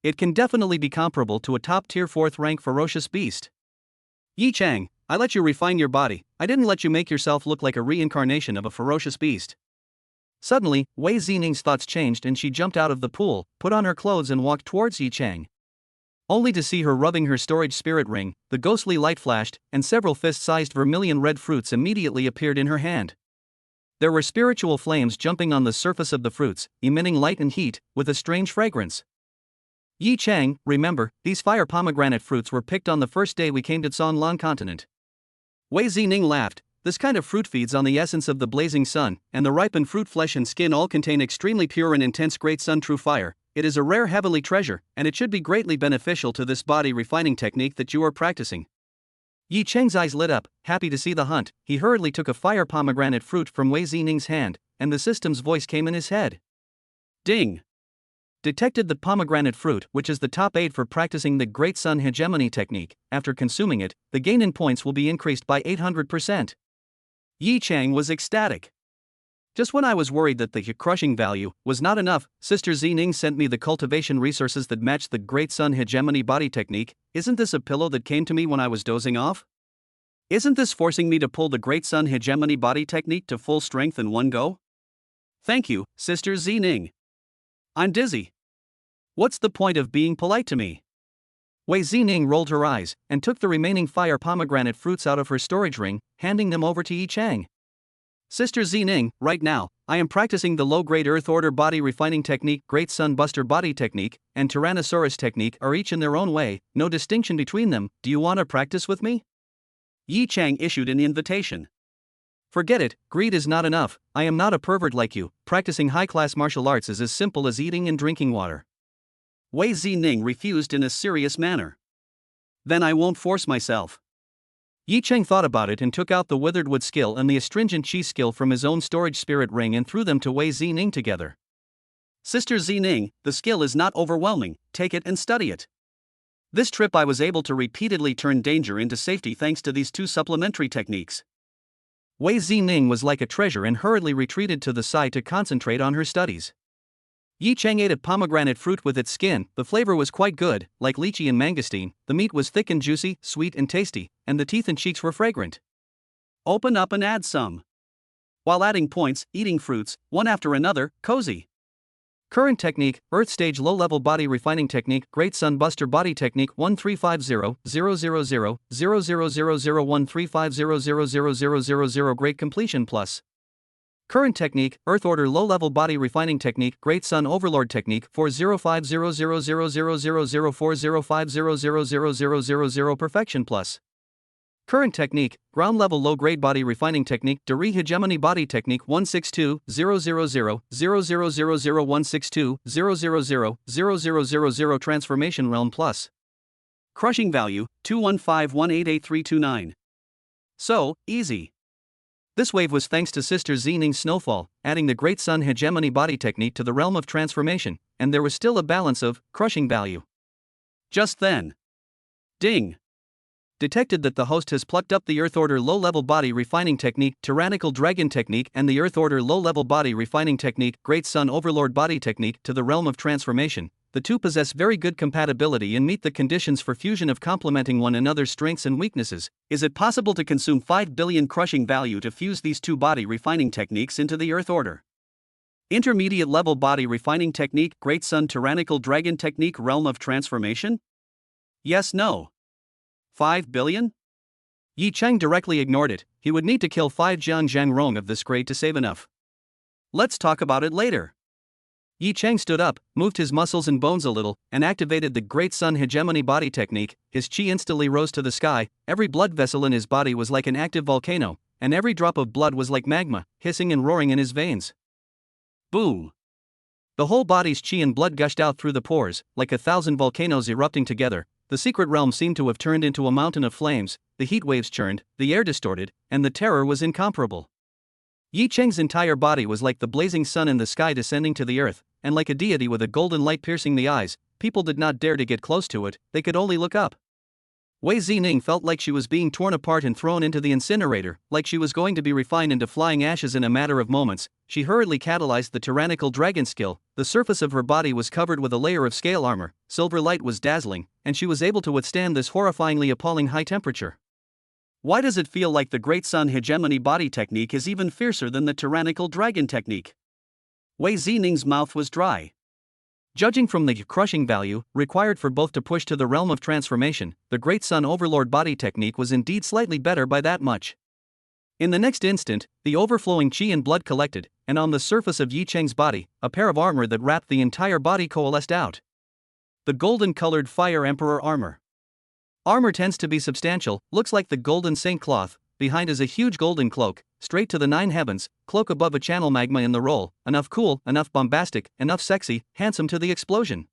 It can definitely be comparable to a top-tier 4th-rank ferocious beast. Yi Chang, I let you refine your body, I didn't let you make yourself look like a reincarnation of a ferocious beast. Suddenly, Wei Xining's thoughts changed and she jumped out of the pool, put on her clothes and walked towards Yi Chang. Only to see her rubbing her storage spirit ring, the ghostly light flashed, and several fist-sized vermilion red fruits immediately appeared in her hand. There were spiritual flames jumping on the surface of the fruits, emitting light and heat, with a strange fragrance. Yi Chang, remember, these fire pomegranate fruits were picked on the first day we came to Canlan continent. Wei Zining laughed. This kind of fruit feeds on the essence of the blazing sun, and the ripened fruit flesh and skin all contain extremely pure and intense great sun true fire. It is a rare heavenly treasure, and it should be greatly beneficial to this body refining technique that you are practicing. Yi Cheng's eyes lit up, happy to see the hunt. He hurriedly took a fire pomegranate fruit from Wei Xining's hand, and the system's voice came in his head. Ding! Detected the pomegranate fruit, which is the top aid for practicing the Great Sun Hegemony technique. After consuming it, the gain in points will be increased by 800%. Yi Chang was ecstatic. Just when I was worried that the crushing value was not enough, Sister Zining sent me the cultivation resources that match the Great Sun Hegemony body technique. Isn't this a pillow that came to me when I was dozing off? Isn't this forcing me to pull the Great Sun Hegemony body technique to full strength in one go? Thank you, Sister Zining. I'm dizzy. What's the point of being polite to me? Wei Zining rolled her eyes and took the remaining fire pomegranate fruits out of her storage ring, handing them over to Yi Chang. Sister Zining, right now, I am practicing the low-grade Earth Order body refining technique, Great Sun Buster body technique, and Tyrannosaurus technique are each in their own way, no distinction between them. Do you want to practice with me? Yi Chang issued an invitation. Forget it, greed is not enough. I am not a pervert like you. Practicing high-class martial arts is as simple as eating and drinking water. Wei Zining refused in a serious manner. Then I won't force myself. Yi Chang thought about it and took out the withered wood skill and the astringent chi skill from his own storage spirit ring and threw them to Wei Zining together. Sister Zining, the skill is not overwhelming, take it and study it. This trip I was able to repeatedly turn danger into safety thanks to these two supplementary techniques. Wei Zining was like a treasure and hurriedly retreated to the side to concentrate on her studies. Yi Chang ate a pomegranate fruit with its skin. The flavor was quite good, like lychee and mangosteen. The meat was thick and juicy, sweet and tasty, and the teeth and cheeks were fragrant. Open up and add some. While adding points, eating fruits, one after another, cozy. Current technique, Earth Stage Low-Level Body Refining Technique, Great Sun Buster Body Technique 1350-000-000013500000000 Great Completion Plus. Current technique, Earth Order Low-Level Body Refining Technique, Great Sun Overlord Technique 405000004050000000 Perfection Plus. Current technique, Ground Level Low Grade Body Refining Technique, Deri Hegemony Body Technique 162-000-000-162-000-0000 Transformation Realm Plus. Crushing value, 215188329. So, easy. This wave was thanks to Sister Zining's snowfall, adding the Great Sun Hegemony body technique to the realm of transformation, and there was still a balance of crushing value. Just then. Ding! Detected that the host has plucked up the Earth Order Low-Level Body Refining Technique, Tyrannical Dragon Technique, and the Earth Order Low-Level Body Refining Technique, Great Sun Overlord Body Technique to the realm of transformation. The two possess very good compatibility and meet the conditions for fusion of complementing one another's strengths and weaknesses. Is it possible to consume 5 billion crushing value to fuse these two body refining techniques into the Earth Order? Intermediate level body refining technique, Great Sun Tyrannical Dragon Technique, realm of transformation? Yes, no. 5 billion? Yi Chang directly ignored it. He would need to kill 5 Jian Zhangrong of this grade to save enough. Let's talk about it later. Yi Chang stood up, moved his muscles and bones a little, and activated the Great Sun Hegemony body technique. His chi instantly rose to the sky. Every blood vessel in his body was like an active volcano, and every drop of blood was like magma, hissing and roaring in his veins. Boom! The whole body's chi and blood gushed out through the pores, like 1,000 volcanoes erupting together. The secret realm seemed to have turned into a mountain of flames, the heat waves churned, the air distorted, and the terror was incomparable. Yi Cheng's entire body was like the blazing sun in the sky descending to the earth, and like a deity with a golden light piercing the eyes. People did not dare to get close to it, they could only look up. Wei Zining felt like she was being torn apart and thrown into the incinerator, like she was going to be refined into flying ashes in a matter of moments. She hurriedly catalyzed the tyrannical dragon skill. The surface of her body was covered with a layer of scale armor, silver light was dazzling, and she was able to withstand this horrifyingly appalling high temperature. Why does it feel like the Great Sun Hegemony body technique is even fiercer than the tyrannical dragon technique? Wei Zining's mouth was dry. Judging from the crushing value required for both to push to the realm of transformation, the Great Sun Overlord body technique was indeed slightly better by that much. In the next instant, the overflowing qi and blood collected, and on the surface of Yi Cheng's body, a pair of armor that wrapped the entire body coalesced out. The golden-colored Fire Emperor armor. Armor tends to be substantial, looks like the golden saint cloth. Behind is a huge golden cloak, straight to the nine heavens, cloak above a channel magma in the roll, enough cool, enough bombastic, enough sexy, handsome to the explosion.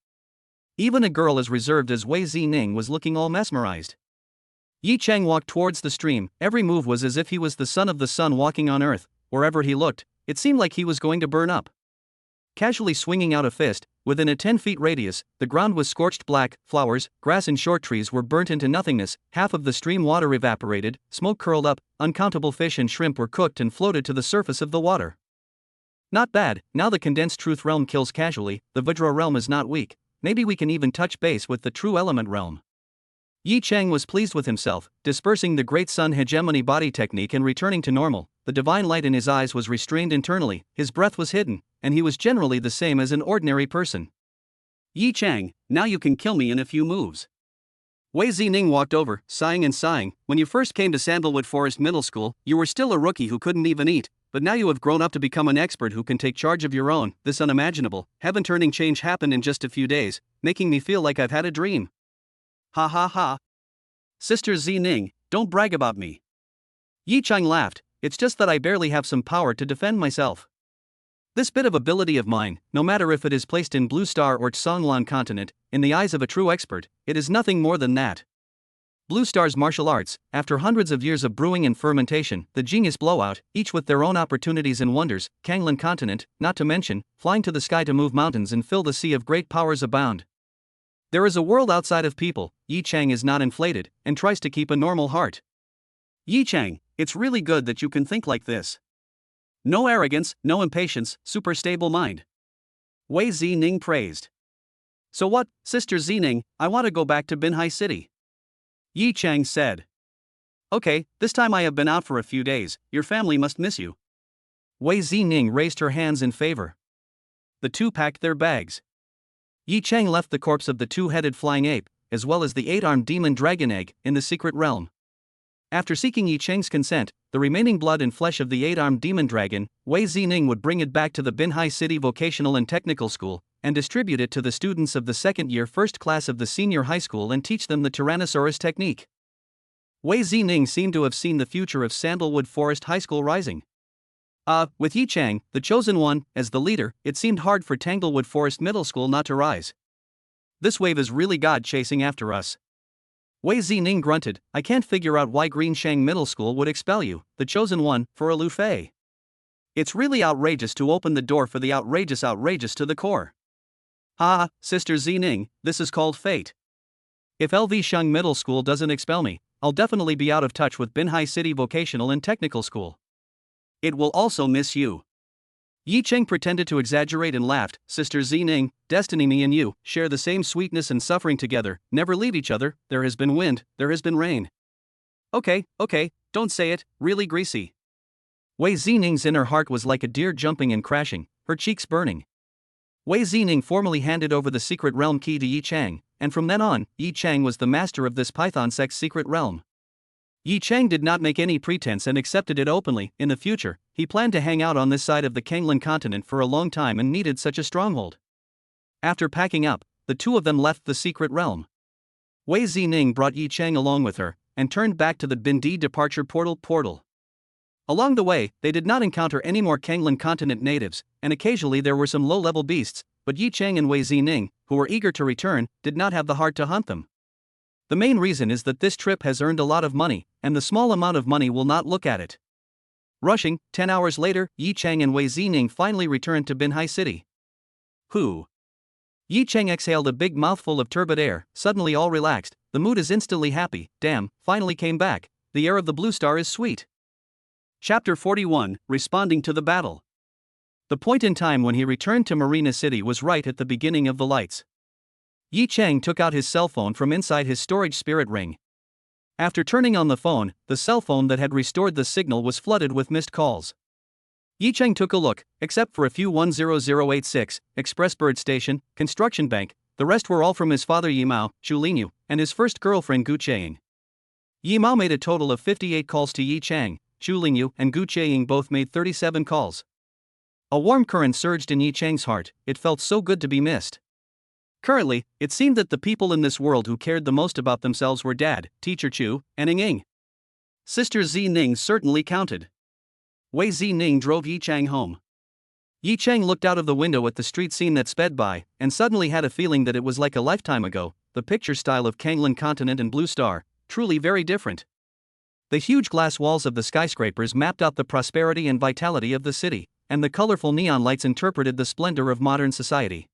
Even a girl as reserved as Wei Zining was looking all mesmerized. Yi Cheng walked towards the stream, every move was as if he was the son of the sun walking on earth. Wherever he looked, it seemed like he was going to burn up. Casually swinging out a fist, within a 10-foot radius, the ground was scorched black, flowers, grass and short trees were burnt into nothingness, half of the stream water evaporated, smoke curled up, uncountable fish and shrimp were cooked and floated to the surface of the water. Not bad, now the condensed truth realm kills casually, the Vajra realm is not weak, maybe we can even touch base with the true element realm. Yi Cheng was pleased with himself, dispersing the Great Sun Hegemony body technique and returning to normal. The divine light in his eyes was restrained internally, his breath was hidden, and he was generally the same as an ordinary person. Yi Cheng, now you can kill me in a few moves. Wei Zining walked over, sighing and sighing. When you first came to Sandalwood Forest Middle School, you were still a rookie who couldn't even eat, but now you have grown up to become an expert who can take charge of your own. This unimaginable, heaven-turning change happened in just a few days, making me feel like I've had a dream. Ha ha ha. Sister Zining, don't brag about me. Yi Cheng laughed. It's just that I barely have some power to defend myself. This bit of ability of mine, no matter if it is placed in Blue Star or Tsonglan continent, in the eyes of a true expert, it is nothing more than that. Blue Star's martial arts, after hundreds of years of brewing and fermentation, the genius blowout, each with their own opportunities and wonders, Kanglan continent, not to mention, flying to the sky to move mountains and fill the sea of great powers abound. There is a world outside of people. Yi Cheng is not inflated, and tries to keep a normal heart. Yi Cheng, it's really good that you can think like this. No arrogance, no impatience, super stable mind. Wei Zining praised. So what, Sister Zining, I want to go back to Binhai City. Yi Cheng said. Okay, this time I have been out for a few days, your family must miss you. Wei Zining raised her hands in favor. The two packed their bags. Yi Cheng left the corpse of the two-headed flying ape, as well as the 8-armed demon dragon egg, in the secret realm. After seeking Yi Cheng's consent, the remaining blood and flesh of the 8-armed demon dragon, Wei Zining would bring it back to the Binhai City Vocational and Technical School, and distribute it to the students of the second-year first class of the senior high school and teach them the Tyrannosaurus technique. Wei Zining seemed to have seen the future of Sandalwood Forest High School rising. With Yi Cheng, the chosen one, as the leader, it seemed hard for Tanglewood Forest Middle School not to rise. This wave is really God chasing after us. Wei Zining grunted, I can't figure out why Greenshang Middle School would expel you, the chosen one, for a Lu Fei. It's really outrageous to open the door for the outrageous to the core. Sister Zining, this is called fate. If LV Sheng Middle School doesn't expel me, I'll definitely be out of touch with Binhai City Vocational and Technical School. It will also miss you. Yi Cheng pretended to exaggerate and laughed. Sister Zining, destiny, me and you share the same sweetness and suffering together, never leave each other. There has been wind, there has been rain. Okay, don't say it, really greasy. Wei Zining's inner heart was like a deer jumping and crashing, her cheeks burning. Wei Zining formally handed over the secret realm key to Yi Cheng, and from then on, Yi Cheng was the master of this Python sex secret realm. Yi Cheng did not make any pretense and accepted it openly. In the future, he planned to hang out on this side of the Kanglan continent for a long time and needed such a stronghold. After packing up, the two of them left the secret realm. Wei Zining brought Yi Cheng along with her, and turned back to the Bindi departure portal. Along the way, they did not encounter any more Kanglan continent natives, and occasionally there were some low-level beasts, but Yi Cheng and Wei Zining, who were eager to return, did not have the heart to hunt them. The main reason is that this trip has earned a lot of money, and the small amount of money will not look at it. Rushing, 10 hours later, Yi Chang and Wei Zining finally returned to Binhai City. Who? Yi Chang exhaled a big mouthful of turbid air, suddenly all relaxed. The mood is instantly happy. Damn, finally came back. The air of the blue star is sweet. Chapter 41, Responding to the Battle. The point in time when he returned to Marina City was right at the beginning of the lights. Yi Chang took out his cell phone from inside his storage spirit ring. After turning on the phone, the cell phone that had restored the signal was flooded with missed calls. Yi Chang took a look, except for a few 10086, Expressbird Station, Construction Bank, the rest were all from his father Yi Mao, Zhu Lingyu, and his first girlfriend Gu Qiaying. Yi Mao made a total of 58 calls to Yi Chang, Zhu Lingyu and Gu Qiaying both made 37 calls. A warm current surged in Yi Chang's heart, it felt so good to be missed. Currently, it seemed that the people in this world who cared the most about themselves were Dad, Teacher Chu, and Ing. Sister Zining certainly counted. Wei Zining drove Yi Chang home. Yi Chang looked out of the window at the street scene that sped by, and suddenly had a feeling that it was like a lifetime ago. The picture style of Kanglan Continent and Blue Star, truly very different. The huge glass walls of the skyscrapers mapped out the prosperity and vitality of the city, and the colorful neon lights interpreted the splendor of modern society.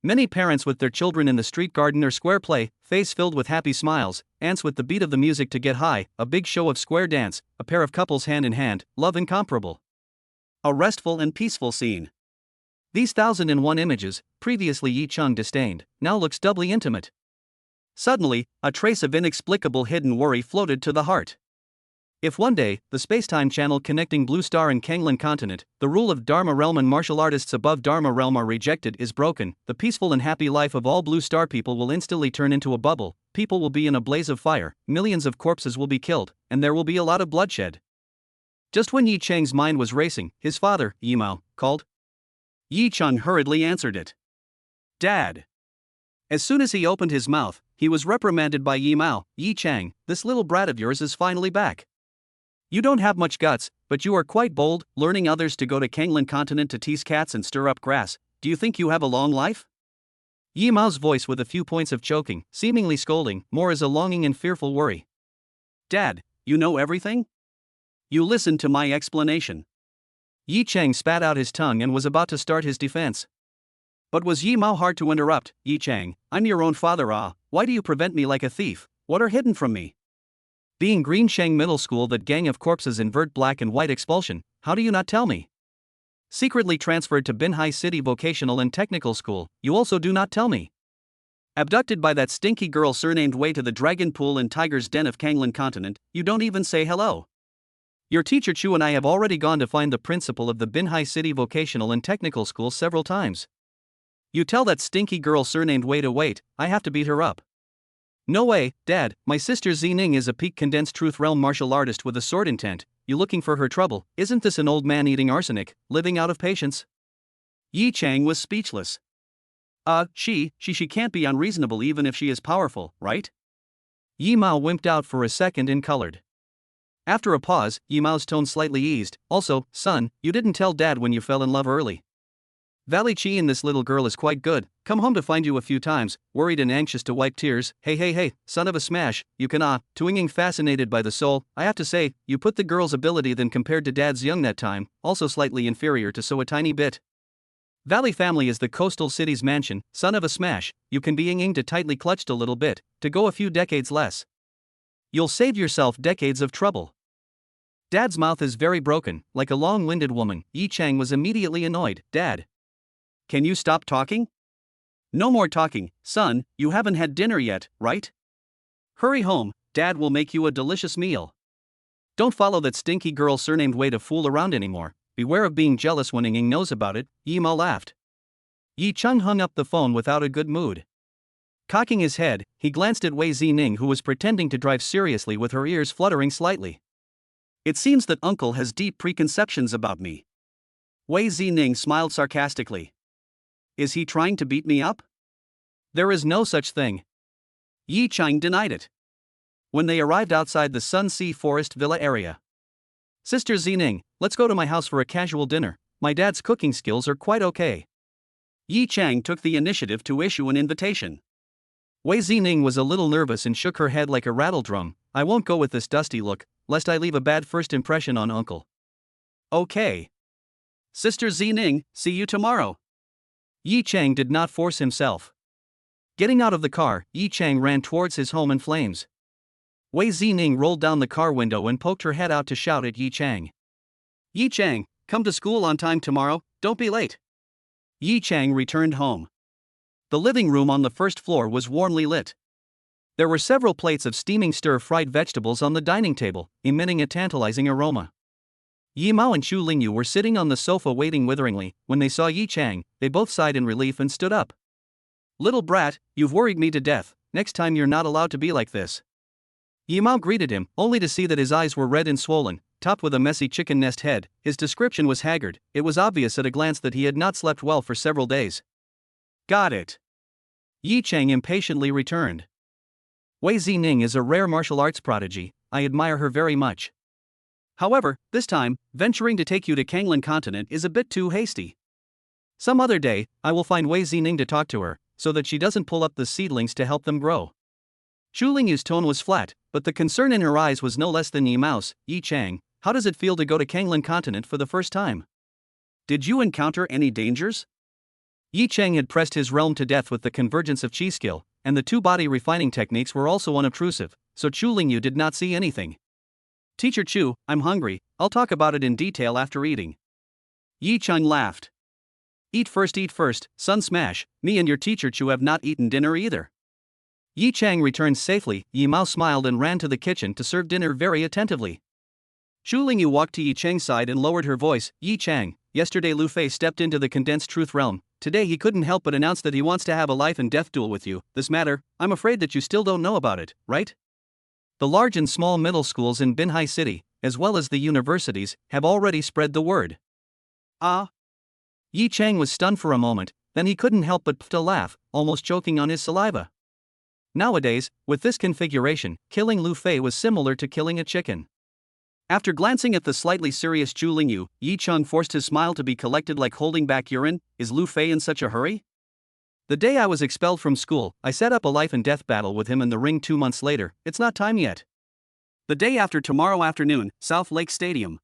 Many parents with their children in the street garden or square play, face filled with happy smiles, ants with the beat of the music to get high, a big show of square dance, a pair of couples hand in hand, love incomparable. A restful and peaceful scene. These 1001 images, previously Yi Chang disdained, now looks doubly intimate. Suddenly, a trace of inexplicable hidden worry floated to the heart. If one day, the space-time channel connecting Blue Star and Kanglan Continent, the rule of Dharma Realm and martial artists above Dharma Realm are rejected is broken, the peaceful and happy life of all Blue Star people will instantly turn into a bubble, people will be in a blaze of fire, millions of corpses will be killed, and there will be a lot of bloodshed. Just when Yi Chang's mind was racing, his father, Yi Mao, called. Yi Chang hurriedly answered it. Dad. As soon as he opened his mouth, he was reprimanded by Yi Mao. Yi Chang, this little brat of yours is finally back. You don't have much guts, but you are quite bold, learning others to go to Kanglan Continent to tease cats and stir up grass. Do you think you have a long life? Yi Mao's voice with a few points of choking, seemingly scolding, more as a longing and fearful worry. Dad, you know everything? You listened to my explanation. Yi Chang spat out his tongue and was about to start his defense. But was Yi Mao hard to interrupt? Yi Chang, I'm your own father. Why do you prevent me like a thief? What are hidden from me? Being Green Shang Middle School, that gang of corpses invert black and white expulsion, how do you not tell me? Secretly transferred to Binhai City Vocational and Technical School, you also do not tell me. Abducted by that stinky girl surnamed Wei to the Dragon Pool and Tiger's Den of Kanglan Continent, you don't even say hello. Your teacher Chu and I have already gone to find the principal of the Binhai City Vocational and Technical School several times. You tell that stinky girl surnamed Wei to wait, I have to beat her up. No way, Dad, my sister Zining is a peak condensed truth realm martial artist with a sword intent, you looking for her trouble, isn't this an old man eating arsenic, living out of patience? Yi Chang was speechless. She can't be unreasonable even if she is powerful, right? Yi Mao wimped out for a second and colored. After a pause, Yi Mao's tone slightly eased, also, son, you didn't tell Dad when you fell in love early. Valley Chi in this little girl is quite good, come home to find you a few times, worried and anxious to wipe tears, hey, son of a smash, you can Tuinging fascinated by the soul, I have to say, you put the girl's ability then compared to Dad's young that time, also slightly inferior to so a tiny bit. Valley family is the coastal city's mansion, son of a smash, you can be Ying to tightly clutched a little bit, to go a few decades less. You'll save yourself decades of trouble. Dad's mouth is very broken, like a long-winded woman, Yi Chang was immediately annoyed, Dad. Can you stop talking? No more talking, son, you haven't had dinner yet, right? Hurry home, Dad will make you a delicious meal. Don't follow that stinky girl surnamed Wei to fool around anymore, beware of being jealous when Ying knows about it, Yi Mao laughed. Yi Chang hung up the phone without a good mood. Cocking his head, he glanced at Wei Zining who was pretending to drive seriously with her ears fluttering slightly. It seems that Uncle has deep preconceptions about me. Wei Zining smiled sarcastically. Is he trying to beat me up? There is no such thing. Yi Chang denied it. When they arrived outside the Sun Sea Forest Villa area. Sister Zining, let's go to my house for a casual dinner, my dad's cooking skills are quite okay. Yi Chang took the initiative to issue an invitation. Wei Zining was a little nervous and shook her head like a rattle drum, I won't go with this dusty look, lest I leave a bad first impression on Uncle. Okay. Sister Zining, see you tomorrow. Yi Chang did not force himself. Getting out of the car, Yi Chang ran towards his home in flames. Wei Zining rolled down the car window and poked her head out to shout at Yi Chang. Yi Chang, come to school on time tomorrow, don't be late. Yi Chang returned home. The living room on the first floor was warmly lit. There were several plates of steaming stir-fried vegetables on the dining table, emitting a tantalizing aroma. Yi Mao and Chu Lingyu were sitting on the sofa waiting witheringly. When they saw Yi Chang, they both sighed in relief and stood up. Little brat, you've worried me to death, next time you're not allowed to be like this. Yi Mao greeted him, only to see that his eyes were red and swollen, topped with a messy chicken nest head. His description was haggard. It was obvious at a glance that he had not slept well for several days. Got it. Yi Chang impatiently returned. Wei Zining is a rare martial arts prodigy. I admire her very much. However, this time, venturing to take you to Kanglan continent is a bit too hasty. Some other day, I will find Wei Zining to talk to her, so that she doesn't pull up the seedlings to help them grow. Chu Lingyu's tone was flat, but the concern in her eyes was no less than Yi Mao's. Yi Chang, how does it feel to go to Kanglan continent for the first time? Did you encounter any dangers? Yi Chang had pressed his realm to death with the convergence of chi skill, and the two body refining techniques were also unobtrusive, so Chu Lingyu did not see anything. Teacher Chu, I'm hungry, I'll talk about it in detail after eating. Yi Chang laughed. Eat first, Sun Smash, me and your teacher Chu have not eaten dinner either. Yi Chang returned safely. Yi Mao smiled and ran to the kitchen to serve dinner very attentively. Chu Lingyu walked to Yi Chang's side and lowered her voice. Yi Chang, yesterday Lu Fei stepped into the condensed truth realm. Today he couldn't help but announce that he wants to have a life and death duel with you. This matter, I'm afraid that you still don't know about it, right? The large and small middle schools in Binhai City, as well as the universities, have already spread the word. Ah? Yi Chang was stunned for a moment, then he couldn't help but to laugh, almost choking on his saliva. Nowadays, with this configuration, killing Lu Fei was similar to killing a chicken. After glancing at the slightly serious Chu Lingyu, Yi Chang forced his smile to be collected like holding back urine. Is Lu Fei in such a hurry? The day I was expelled from school, I set up a life and death battle with him in the ring 2 months later. It's not time yet. The day after tomorrow afternoon, South Lake Stadium.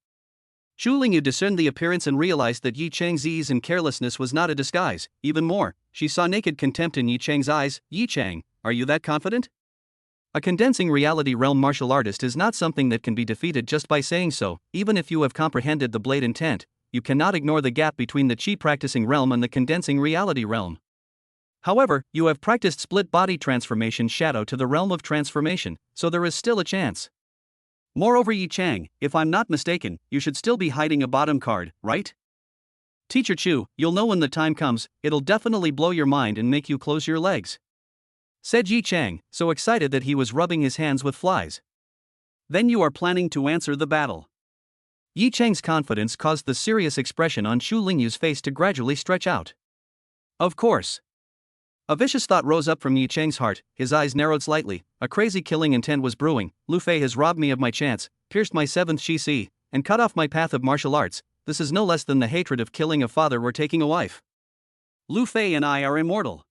Chu Lingyu discerned the appearance and realized that Yi Chang's ease and carelessness was not a disguise. Even more, she saw naked contempt in Yi Chang's eyes. Yi Chang, are you that confident? A condensing reality realm martial artist is not something that can be defeated just by saying so. Even if you have comprehended the blade intent, you cannot ignore the gap between the chi practicing realm and the condensing reality realm. However, you have practiced split body transformation shadow to the realm of transformation, so there is still a chance. Moreover, Yi Chang, if I'm not mistaken, you should still be hiding a bottom card, right? Teacher Chu, you'll know when the time comes. It'll definitely blow your mind and make you close your legs, said Yi Chang, so excited that he was rubbing his hands with flies. Then you are planning to answer the battle. Yi Chang's confidence caused the serious expression on Chu Lingyu's face to gradually stretch out. Of course. A vicious thought rose up from Yi Chang's heart. His eyes narrowed slightly. A crazy killing intent was brewing. Lu Fei has robbed me of my chance, pierced my 7th chi, and cut off my path of martial arts. This is no less than the hatred of killing a father or taking a wife. Lu Fei and I are immortal.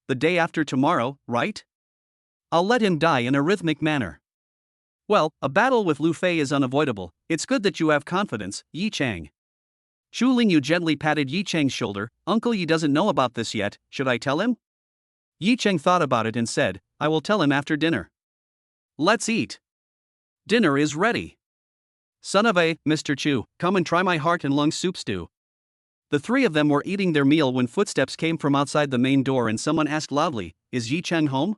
The day after tomorrow, right? I'll let him die in a rhythmic manner. Well, a battle with Lu Fei is unavoidable. It's good that you have confidence, Yi Chang. Chu Lingyu gently patted Yi Chang's shoulder. Uncle Yi doesn't know about this yet, should I tell him? Yi Chang thought about it and said, I will tell him after dinner. Let's eat. Dinner is ready. Son of a, Mr. Chu, come and try my heart and lung soup stew. The three of them were eating their meal when footsteps came from outside the main door and someone asked loudly, Is Yi Chang home?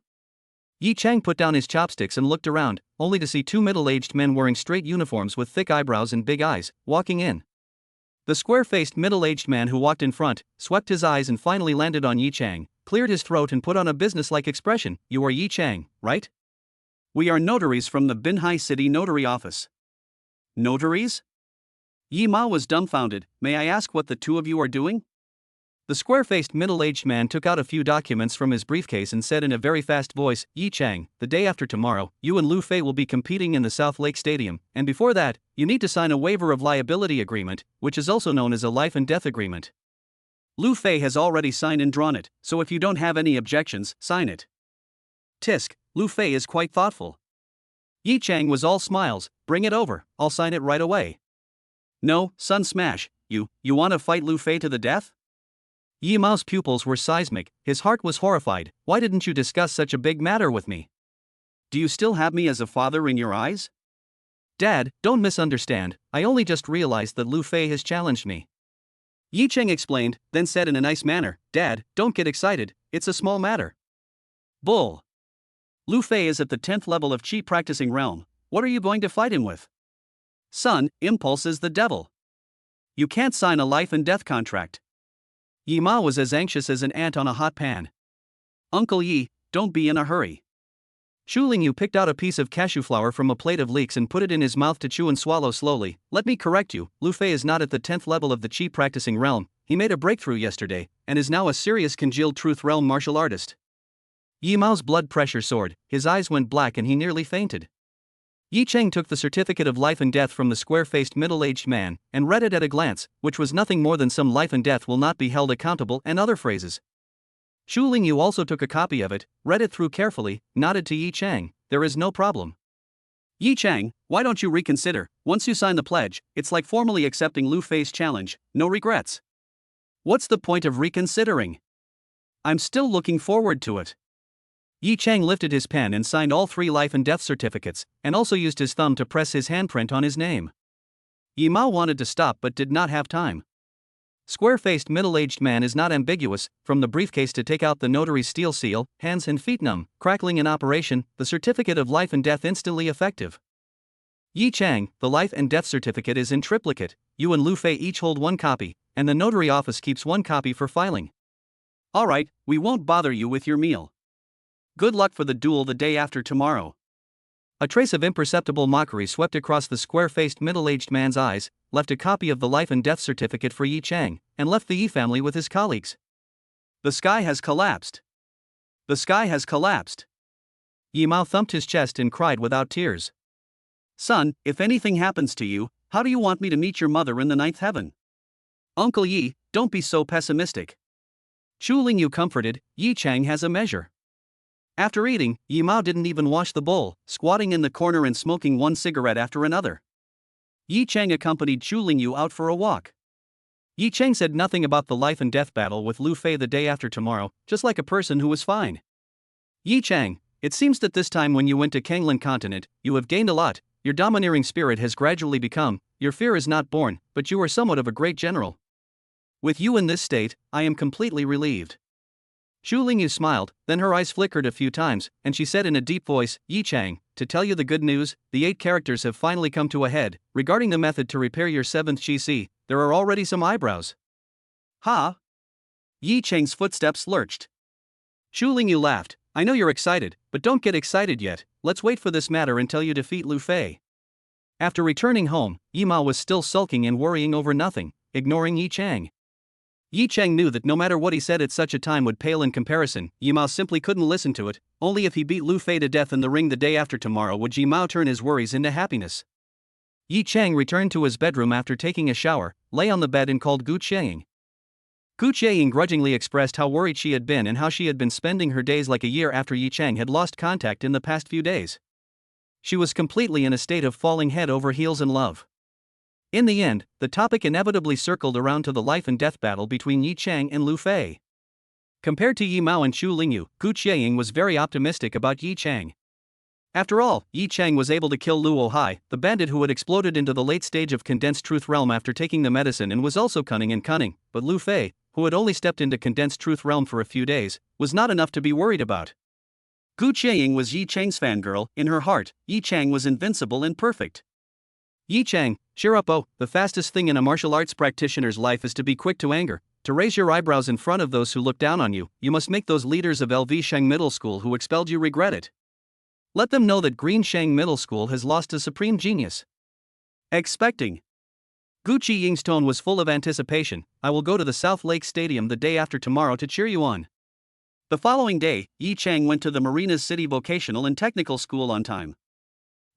Yi Chang put down his chopsticks and looked around, only to see 2 middle-aged men wearing straight uniforms with thick eyebrows and big eyes, walking in. The square-faced middle-aged man who walked in front, swept his eyes and finally landed on Yi Chang, cleared his throat and put on a businesslike expression. You are Yi Chang, right? We are notaries from the Binhai City Notary Office. Notaries? Yi Mao was dumbfounded. May I ask what the two of you are doing? The square-faced middle-aged man took out a few documents from his briefcase and said in a very fast voice, Yi Chang, the day after tomorrow, you and Lu Fei will be competing in the South Lake Stadium, and before that, you need to sign a waiver of liability agreement, which is also known as a life and death agreement. Lu Fei has already signed and drawn it, so if you don't have any objections, sign it. Tisk, Lu Fei is quite thoughtful. Yi Chang was all smiles. Bring it over, I'll sign it right away. No, Sun Smash, you wanna fight Lu Fei to the death? Yi Mao's pupils were seismic, his heart was horrified. Why didn't you discuss such a big matter with me? Do you still have me as a father in your eyes? Dad, don't misunderstand, I only just realized that Lu Fei has challenged me. Yi Cheng explained, then said in a nice manner, Dad, don't get excited, it's a small matter. Bull. Lu Fei is at the 10th level of Qi practicing realm, what are you going to fight him with? Son, impulse is the devil. You can't sign a life and death contract. Yi Mao was as anxious as an ant on a hot pan. Uncle Yi, don't be in a hurry. Shu Lingyu picked out a piece of cashew flour from a plate of leeks and put it in his mouth to chew and swallow slowly. Let me correct you, Lu Fei is not at the 10th level of the Qi practicing realm, he made a breakthrough yesterday, and is now a serious congealed truth realm martial artist. Yi Mao's blood pressure soared, his eyes went black and he nearly fainted. Yi Cheng took the certificate of life and death from the square-faced middle-aged man, and read it at a glance, which was nothing more than some life and death will not be held accountable and other phrases. Shu Lingyu also took a copy of it, read it through carefully, nodded to Yi Cheng, there is no problem. Yi Cheng, why don't you reconsider? Once you sign the pledge, it's like formally accepting Lu Fei's challenge, no regrets. What's the point of reconsidering? I'm still looking forward to it. Yi Cheng lifted his pen and signed all 3 life and death certificates, and also used his thumb to press his handprint on his name. Yi Mao wanted to stop but did not have time. Square-faced middle-aged man is not ambiguous, from the briefcase to take out the notary's steel seal, hands and feet numb, crackling in operation, the certificate of life and death instantly effective. Yi Cheng, the life and death certificate is in triplicate, you and Lu Fei each hold 1 copy, and the notary office keeps 1 copy for filing. Alright, we won't bother you with your meal. Good luck for the duel the day after tomorrow. A trace of imperceptible mockery swept across the square-faced middle-aged man's eyes, left a copy of the life and death certificate for Yi Cheng, and left the Yi family with his colleagues. The sky has collapsed. The sky has collapsed. Yi Mao thumped his chest and cried without tears. Son, if anything happens to you, how do you want me to meet your mother in the 9th heaven? Uncle Yi, don't be so pessimistic. Shu Lingyu comforted, Yi Cheng has a measure. After eating, Yi Mao didn't even wash the bowl, squatting in the corner and smoking 1 cigarette after another. Yi Cheng accompanied Shu Lingyu out for a walk. Yi Cheng said nothing about the life and death battle with Lu Fei the day after tomorrow, just like a person who was fine. Yi Cheng, it seems that this time when you went to Kanglan continent, you have gained a lot, your domineering spirit has gradually become, your fear is not born, but you are somewhat of a great general. With you in this state, I am completely relieved. Shu Lingyu smiled, then her eyes flickered a few times, and she said in a deep voice, Yi Cheng, to tell you the good news, the 8 characters have finally come to a head. Regarding the method to repair your 7th Qi, there are already some eyebrows. Ha! Yi Cheng's footsteps lurched. Shu Lingyu laughed, I know you're excited, but don't get excited yet, let's wait for this matter until you defeat Lu Fei. After returning home, Yi Mao was still sulking and worrying over nothing, ignoring Yi Cheng. Yi Cheng knew that no matter what he said at such a time would pale in comparison. Yi Mao simply couldn't listen to it, only if he beat Lu Fei to death in the ring the day after tomorrow would Yi Mao turn his worries into happiness. Yi Cheng returned to his bedroom after taking a shower, lay on the bed and called Gu Qieying. Gu Qieying grudgingly expressed how worried she had been and how she had been spending her days like a year after Yi Cheng had lost contact in the past few days. She was completely in a state of falling head over heels in love. In the end, the topic inevitably circled around to the life and death battle between Yi Cheng and Lu Fei. Compared to Yi Mao and Shu Lingyu, Gu Qieying was very optimistic about Yi Cheng. After all, Yi Cheng was able to kill Luo Hai, the bandit who had exploded into the late stage of Condensed Truth Realm after taking the medicine and was also cunning, but Lu Fei, who had only stepped into Condensed Truth Realm for a few days, was not enough to be worried about. Gu Qieying was Yi Cheng's fangirl. In her heart, Yi Cheng was invincible and perfect. Yi Cheng, cheer up, oh, the fastest thing in a martial arts practitioner's life is to be quick to anger, to raise your eyebrows in front of those who look down on you. You must make those leaders of LV Sheng Middle School who expelled you regret it. Let them know that Green Sheng Middle School has lost a supreme genius. Expecting. Gu Qieying's tone was full of anticipation. I will go to the South Lake Stadium the day after tomorrow to cheer you on. The following day, Yi Cheng went to the Marinas City Vocational and Technical School on time.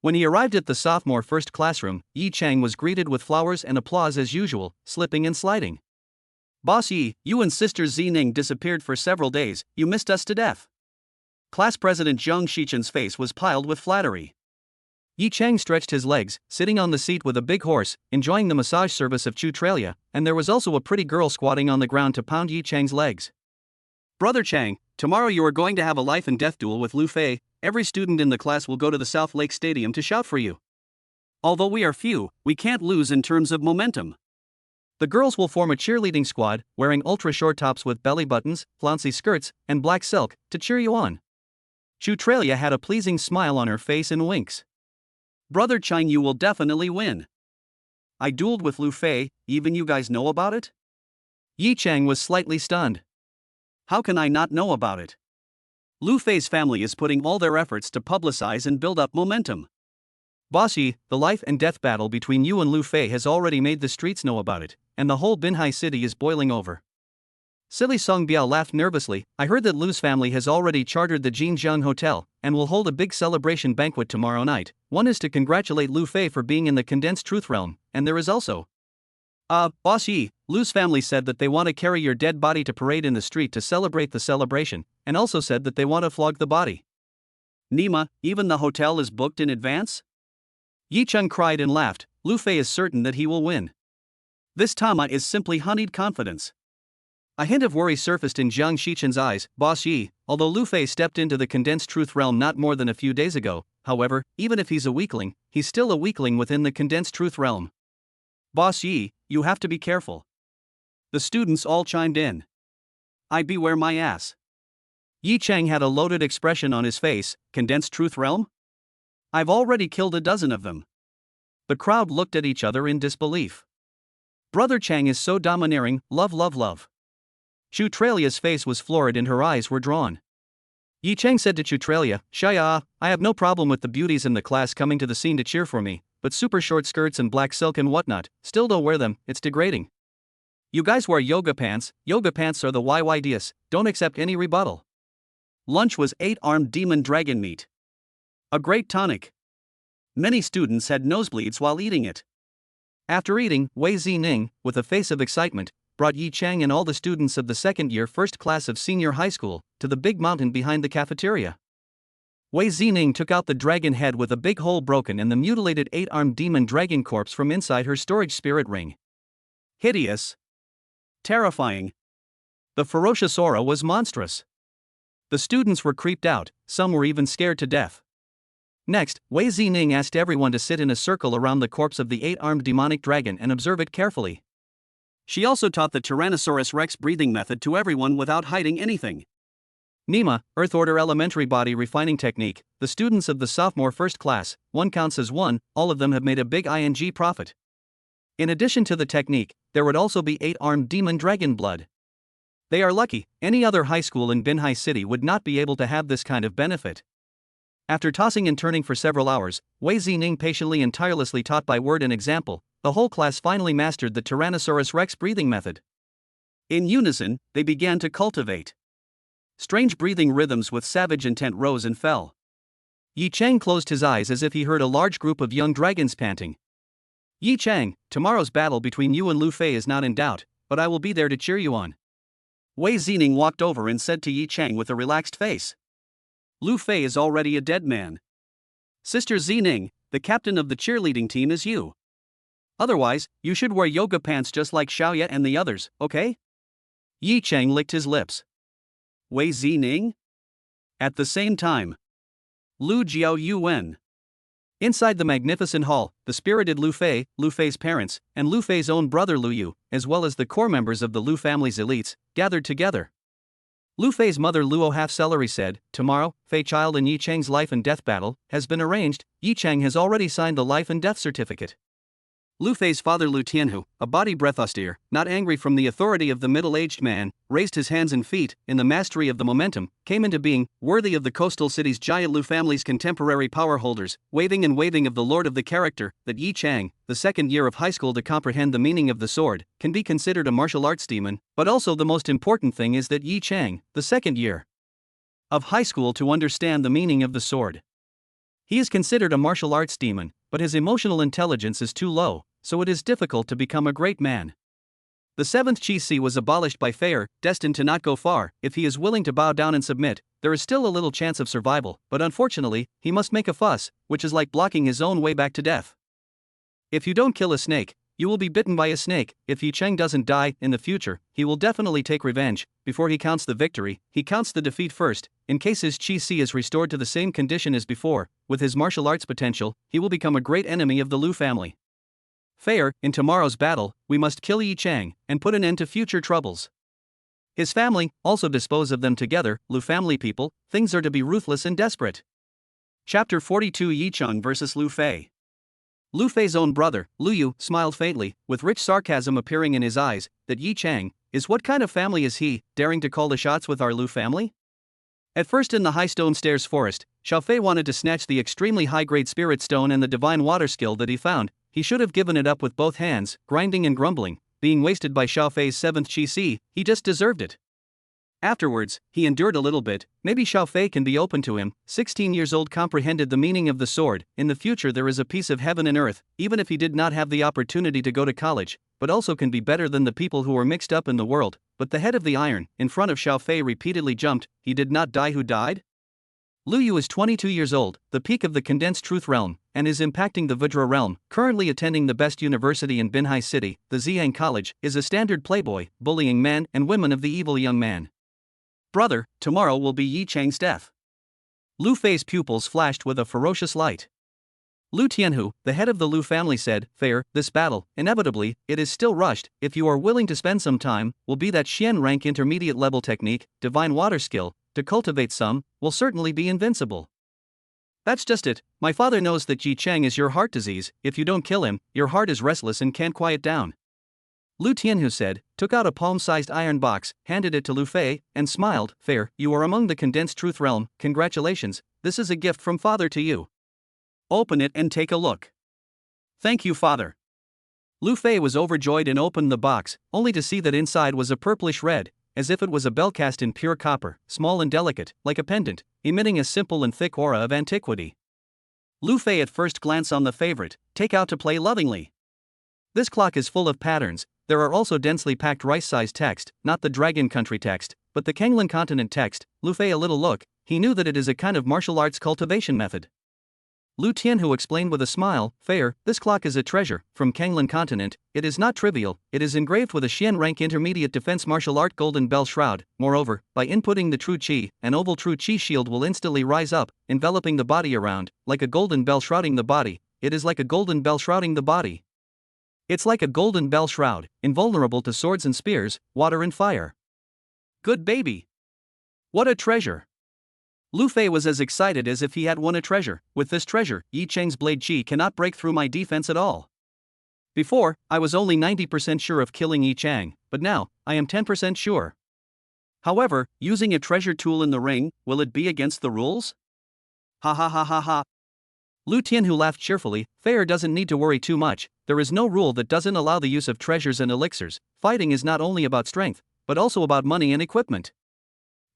When he arrived at the sophomore first classroom, Yi Cheng was greeted with flowers and applause as usual, slipping and sliding. Boss Yi, you and Sister Zining disappeared for several days, you missed us to death. Class President Zhang Shichen's face was piled with flattery. Yi Chang stretched his legs, sitting on the seat with a big horse, enjoying the massage service of Chutralia, and there was also a pretty girl squatting on the ground to pound Yi Chang's legs. Brother Chang, tomorrow you are going to have a life and death duel with Lu Fei. Every student in the class will go to the South Lake Stadium to shout for you. Although we are few, we can't lose in terms of momentum. The girls will form a cheerleading squad, wearing ultra-short tops with belly buttons, flouncy skirts, and black silk, to cheer you on. Chutralia had a pleasing smile on her face and winks. Brother Chang, you will definitely win. I dueled with Lu Fei, even you guys know about it? Yi Chang was slightly stunned. How can I not know about it? Lu Fei's family is putting all their efforts to publicize and build up momentum. Boss Yi, the life and death battle between you and Lu Fei has already made the streets know about it, and the whole Binhai city is boiling over. Silly Song Biao laughed nervously. I heard that Lu's family has already chartered the Jinjiang Hotel, and will hold a big celebration banquet tomorrow night. One is to congratulate Lu Fei for being in the condensed truth realm, and there is also... Boss Yi, Lu's family said that they want to carry your dead body to parade in the street to celebrate the celebration, and also said that they want to flog the body. Nima, even the hotel is booked in advance? Yi Chang cried and laughed. Lu Fei is certain that he will win. This Tama is simply honeyed confidence. A hint of worry surfaced in Jiang Shichen's eyes. Boss Yi, although Lu Fei stepped into the condensed truth realm not more than a few days ago, however, even if he's a weakling, he's still a weakling within the condensed truth realm. Boss Yi, you have to be careful. The students all chimed in. I beware my ass. Yi Chang had a loaded expression on his face. Condensed truth realm? I've already killed a dozen of them. The crowd looked at each other in disbelief. Brother Chang is so domineering. Love, love, love. Chutralia's face was florid and her eyes were drawn. Yi Chang said to Chutralia, Shaya, I have no problem with the beauties in the class coming to the scene to cheer for me, but super short skirts and black silk and whatnot, still don't wear them, it's degrading. You guys wear yoga pants are the YYDS, don't accept any rebuttal. Lunch was 8-armed demon dragon meat. A great tonic. Many students had nosebleeds while eating it. After eating, Wei Zining, with a face of excitement, brought Yi Chang and all the students of the second-year first class of senior high school to the big mountain behind the cafeteria. Wei Zining took out the dragon head with a big hole broken and the mutilated 8-armed demon dragon corpse from inside her storage spirit ring. Hideous. Terrifying. The ferocious aura was monstrous. The students were creeped out, some were even scared to death. Next, Wei Zining asked everyone to sit in a circle around the corpse of the 8-armed demonic dragon and observe it carefully. She also taught the Tyrannosaurus Rex breathing method to everyone without hiding anything. Nima, Earth Order Elementary Body Refining Technique, the students of the sophomore first class, one counts as one, all of them have made a big ing profit. In addition to the technique, there would also be 8-armed demon dragon blood. They are lucky, any other high school in Binhai City would not be able to have this kind of benefit. After tossing and turning for several hours, Wei Zining patiently and tirelessly taught by word and example, the whole class finally mastered the Tyrannosaurus Rex breathing method. In unison, they began to cultivate. Strange breathing rhythms with savage intent rose and fell. Yi Chang closed his eyes as if he heard a large group of young dragons panting. Yi Chang, tomorrow's battle between you and Lu Fei is not in doubt, but I will be there to cheer you on. Wei Zining walked over and said to Yi Chang with a relaxed face. Lu Fei is already a dead man. Sister Zining, the captain of the cheerleading team is you. Otherwise, you should wear yoga pants just like Xiaoya and the others, okay? Yi Chang licked his lips. Wei Zining? At the same time. Lu Jiao Yuan. Inside the magnificent hall, the spirited Lu Fei's parents, and Lu Fei's own brother Lu Yu, as well as the core members of the Lu family's elites, gathered together. Lu Fei's mother Luo Half-Celery said, Tomorrow, Fei Child and Yi Chang's life and death battle has been arranged. Yi Chang has already signed the life and death certificate. Lu Fei's father Lu Tianhu, a body breath austere, not angry from the authority of the middle-aged man, raised his hands and feet, in the mastery of the momentum, came into being, worthy of the coastal city's giant Lu family's contemporary power holders, waving and waving of the lord of the character, that Yi Chang, the second year of high school to comprehend the meaning of the sword, can be considered a martial arts demon, but also the most important thing is that Yi Chang, the second year of high school to understand the meaning of the sword. He is considered a martial arts demon, but his emotional intelligence is too low, so it is difficult to become a great man. The seventh Chi Si was abolished by Feier, destined to not go far. If he is willing to bow down and submit, there is still a little chance of survival, but unfortunately, he must make a fuss, which is like blocking his own way back to death. If you don't kill a snake, you will be bitten by a snake. If Yi Cheng doesn't die in the future, he will definitely take revenge. Before he counts the victory, he counts the defeat first. In case his Qi Si is restored to the same condition as before, with his martial arts potential, he will become a great enemy of the Lu family. Fair, in tomorrow's battle, we must kill Yi Cheng and put an end to future troubles. His family, also dispose of them together. Lu family people, things are to be ruthless and desperate. Chapter 42 Yi Cheng vs Lu Fei. Lu Fei's own brother, Lu Yu, smiled faintly, with rich sarcasm appearing in his eyes. That Yi Cheng is what kind of family is he, daring to call the shots with our Lu family? At first in the high stone stairs forest, Xiao Fei wanted to snatch the extremely high-grade spirit stone and the divine water skill that he found. He should have given it up with both hands, grinding and grumbling, being wasted by Xiao Fei's 7th Qi Si, he just deserved it. Afterwards, he endured a little bit. Maybe Xiao Fei can be open to him. 16 years old, comprehended the meaning of the sword. In the future there is a piece of heaven and earth, even if he did not have the opportunity to go to college, but also can be better than the people who are mixed up in the world. But the head of the iron, in front of Xiao Fei, repeatedly jumped. He did not die. Who died? Lu Yu is 22 years old, the peak of the condensed truth realm, and is impacting the Vajra realm, currently attending the best university in Binhai City, the Ziyang College, is a standard playboy, bullying men and women of the evil young man. Brother, tomorrow will be Yi Cheng's death. Lu Fei's pupils flashed with a ferocious light. Lu Tianhu, the head of the Lu family, said, Fair, this battle, inevitably, it is still rushed. If you are willing to spend some time, will be that Xian rank intermediate level technique, divine water skill, to cultivate some, will certainly be invincible. That's just it. My father knows that Yi Cheng is your heart disease. If you don't kill him, your heart is restless and can't quiet down. Lu Tianhu said, took out a palm-sized iron box, handed it to Lu Fei, and smiled. Fair, you are among the condensed truth realm. Congratulations, this is a gift from father to you. Open it and take a look. Thank you, father. Lu Fei was overjoyed and opened the box, only to see that inside was a purplish red, as if it was a bell cast in pure copper, small and delicate, like a pendant, emitting a simple and thick aura of antiquity. Lu Fei at first glance on the favorite, take out to play lovingly. This clock is full of patterns. There are also densely packed rice-sized text, not the Dragon Country text, but the Kanglan Continent text. Lu Fei a little look, he knew that it is a kind of martial arts cultivation method. Lu Tianhu explained with a smile, Fair, this clock is a treasure, from Kanglan Continent. It is not trivial, it is engraved with a Xian rank intermediate defense martial art golden bell shroud. Moreover, by inputting the true Qi, an oval true Qi shield will instantly rise up, enveloping the body around, like a golden bell shrouding the body. It is like a golden bell shrouding the body. It's like a golden bell shroud, invulnerable to swords and spears, water and fire. Good baby. What a treasure. Lu Fei was as excited as if he had won a treasure. With this treasure, Yi Cheng's blade Qi cannot break through my defense at all. Before, I was only 90% sure of killing Yi Cheng, but now, I am 10% sure. However, using a treasure tool in the ring, will it be against the rules? Ha ha ha ha ha. Lu Tianhu laughed cheerfully. Fair doesn't need to worry too much. There is no rule that doesn't allow the use of treasures and elixirs. Fighting is not only about strength, but also about money and equipment.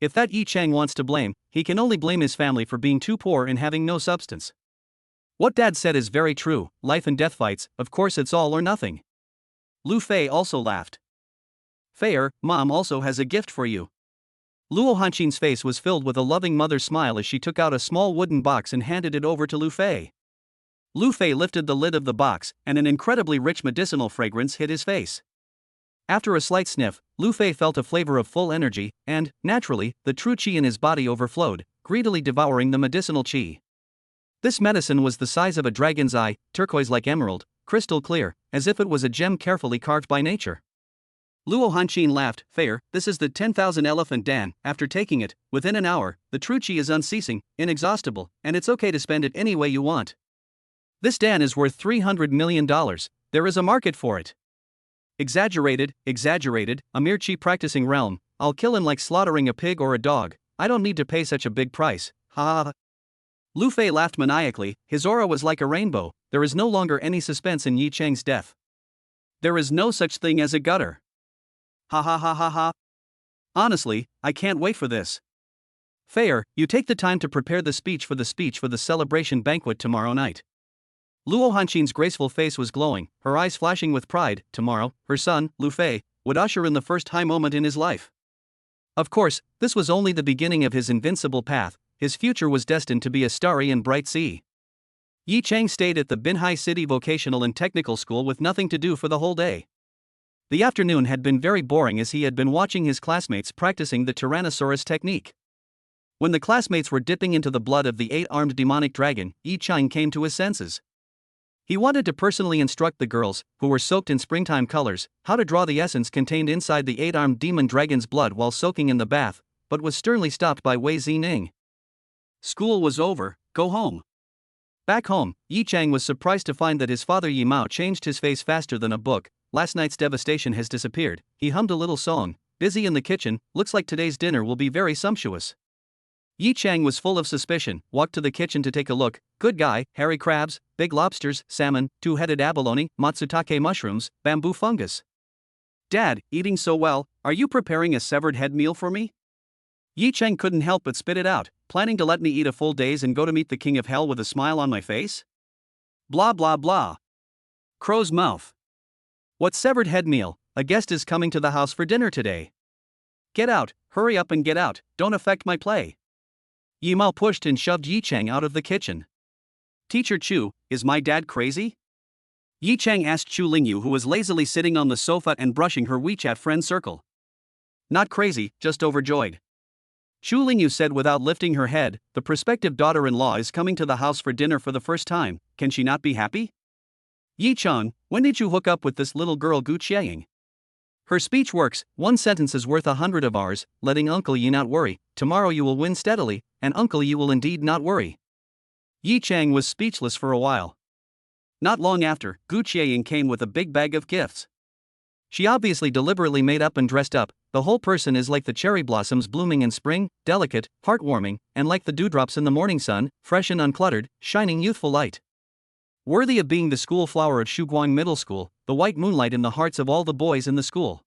If that Yi Cheng wants to blame, he can only blame his family for being too poor and having no substance. What Dad said is very true. Life and death fights, of course it's all or nothing. Lu Fei also laughed. Fair, Mom also has a gift for you. Luo Hanqin's face was filled with a loving mother's smile as she took out a small wooden box and handed it over to Lu Fei. Lu Fei lifted the lid of the box, and an incredibly rich medicinal fragrance hit his face. After a slight sniff, Lu Fei felt a flavor of full energy, and, naturally, the true Qi in his body overflowed, greedily devouring the medicinal Qi. This medicine was the size of a dragon's eye, turquoise like emerald, crystal clear, as if it was a gem carefully carved by nature. Luo Hanqin laughed. Fair, this is the 10,000 elephant dan. After taking it, within an hour, the true Qi is unceasing, inexhaustible, and it's okay to spend it any way you want. This dan is worth $300 million. There is a market for it. Exaggerated, a mere Qi practicing realm. I'll kill him like slaughtering a pig or a dog. I don't need to pay such a big price. Ha ha. Lu Fei laughed maniacally. His aura was like a rainbow. There is no longer any suspense in Yi Cheng's death. There is no such thing as a gutter. Ha ha ha ha ha. Honestly, I can't wait for this. Fair, you take the time to prepare the speech for the celebration banquet tomorrow night. Luo Hanqin's graceful face was glowing, her eyes flashing with pride. Tomorrow, her son, Lu Fei, would usher in the first high moment in his life. Of course, this was only the beginning of his invincible path. His future was destined to be a starry and bright sea. Yi Chang stayed at the Binhai City Vocational and Technical School with nothing to do for the whole day. The afternoon had been very boring as he had been watching his classmates practicing the Tyrannosaurus technique. When the classmates were dipping into the blood of the 8-armed demonic dragon, Yi Chang came to his senses. He wanted to personally instruct the girls, who were soaked in springtime colors, how to draw the essence contained inside the 8-armed demon dragon's blood while soaking in the bath, but was sternly stopped by Wei Zining. School was over, go home. Back home, Yi Chang was surprised to find that his father Yi Mao changed his face faster than a book. Last night's devastation has disappeared. He hummed a little song. Busy in the kitchen, looks like today's dinner will be very sumptuous. Yi Chang was full of suspicion, walked to the kitchen to take a look. Good guy, hairy crabs, big lobsters, salmon, two-headed abalone, matsutake mushrooms, bamboo fungus. Dad, eating so well, are you preparing a severed head meal for me? Yi Chang couldn't help but spit it out, planning to let me eat a full day's and go to meet the king of hell with a smile on my face? Blah blah blah. Crow's mouth. What severed head meal? A guest is coming to the house for dinner today. Get out, hurry up and get out, don't affect my play. Yi Mao pushed and shoved Yi Chang out of the kitchen. Teacher Chu, is my dad crazy? Yi Chang asked Chu Lingyu, who was lazily sitting on the sofa and brushing her WeChat friend circle. Not crazy, just overjoyed. Chu Lingyu said without lifting her head. The prospective daughter-in-law is coming to the house for dinner for the first time, can she not be happy? Yi Chang, when did you hook up with this little girl Gu Qiaying? Her speech works, one sentence is worth 100 of ours, letting Uncle Yi not worry, tomorrow you will win steadily, and Uncle Yi will indeed not worry. Yi Chang was speechless for a while. Not long after, Gu Qiaying came with a big bag of gifts. She obviously deliberately made up and dressed up. The whole person is like the cherry blossoms blooming in spring, delicate, heartwarming, and like the dewdrops in the morning sun, fresh and uncluttered, shining youthful light. Worthy of being the school flower of Shuguang Middle School, the white moonlight in the hearts of all the boys in the school.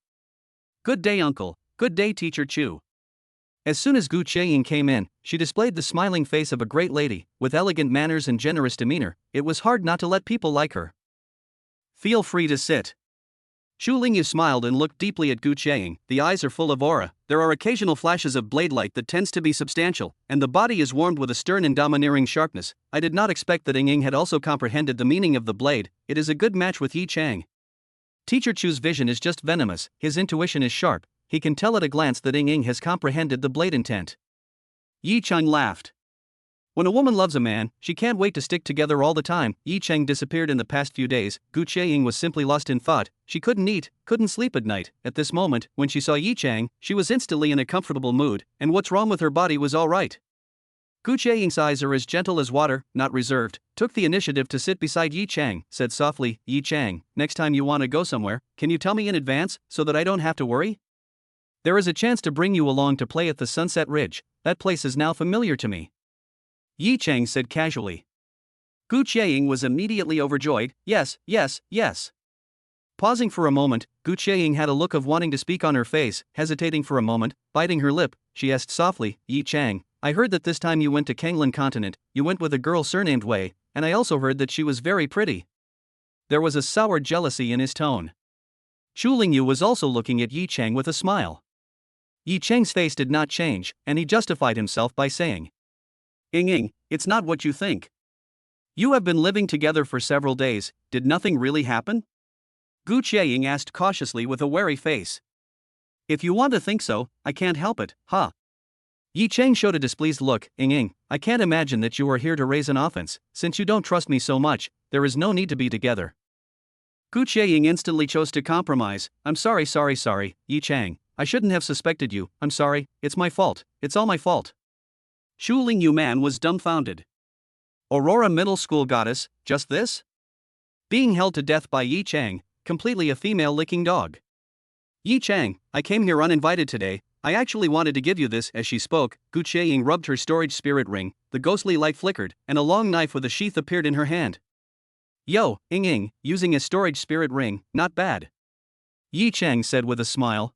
Good day, Uncle. Good day, Teacher Chu. As soon as Gu Qiaying came in, she displayed the smiling face of a great lady, with elegant manners and generous demeanor. It was hard not to let people like her. Feel free to sit. Chu Lingyu smiled and looked deeply at Gu Qiaying. The eyes are full of aura. There are occasional flashes of blade light that tends to be substantial, and the body is warmed with a stern and domineering sharpness. I did not expect that Ying had also comprehended the meaning of the blade. It is a good match with Yi Chang. Teacher Chu's vision is just venomous. His intuition is sharp. He can tell at a glance that Ying has comprehended the blade intent. Yi Chang laughed. When a woman loves a man, she can't wait to stick together all the time. Yi Chang disappeared in the past few days. Gu Qiaying was simply lost in thought. She couldn't eat, couldn't sleep at night. At this moment, when she saw Yi Chang, she was instantly in a comfortable mood, and what's wrong with her body was all right. Gu Qiaying's eyes are as gentle as water, not reserved, took the initiative to sit beside Yi Chang, said softly, Yi Chang, next time you want to go somewhere, can you tell me in advance, so that I don't have to worry? There is a chance to bring you along to play at the Sunset Ridge. That place is now familiar to me. Yi Chang said casually. Gu Qiaying was immediately overjoyed. Yes, yes, yes. Pausing for a moment, Gu Qiaying had a look of wanting to speak on her face. Hesitating for a moment, biting her lip, she asked softly, Yi Chang, I heard that this time you went to Kanglan Continent, you went with a girl surnamed Wei, and I also heard that she was very pretty. There was a sour jealousy in his tone. Chu Lingyu was also looking at Yi Chang with a smile. Yi Chang's face did not change, and he justified himself by saying, Ying, it's not what you think. You have been living together for several days, did nothing really happen? Gu Qiaying asked cautiously with a wary face. If you want to think so, I can't help it, huh? Yi Chang showed a displeased look. Ying, I can't imagine that you are here to raise an offense. Since you don't trust me so much, there is no need to be together. Gu Qiaying instantly chose to compromise. I'm sorry, Yi Chang. I shouldn't have suspected you. I'm sorry, it's my fault. It's all my fault. Chu Lingyu man was dumbfounded. Aurora Middle School goddess, just this? Being held to death by Yi Chang, completely a female-licking dog. Yi Chang, I came here uninvited today. I actually wanted to give you this. As she spoke, Gu Qiaying rubbed her storage spirit ring, the ghostly light flickered, and a long knife with a sheath appeared in her hand. Yo, Ying, using a storage spirit ring, not bad. Yi Chang said with a smile.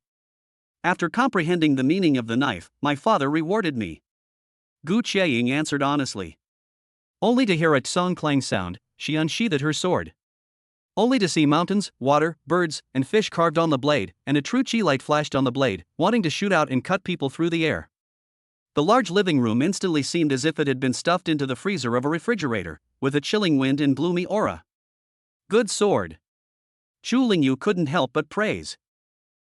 After comprehending the meaning of the knife, my father rewarded me. Gu Qiaying answered honestly. Only to hear a tsong clang sound, she unsheathed her sword. only to see mountains, water, birds, and fish carved on the blade, and a true chi light flashed on the blade, wanting to shoot out and cut people through the air. The large living room instantly seemed as if it had been stuffed into the freezer of a refrigerator, with a chilling wind and gloomy aura. Good sword. Chu Lingyu couldn't help but praise.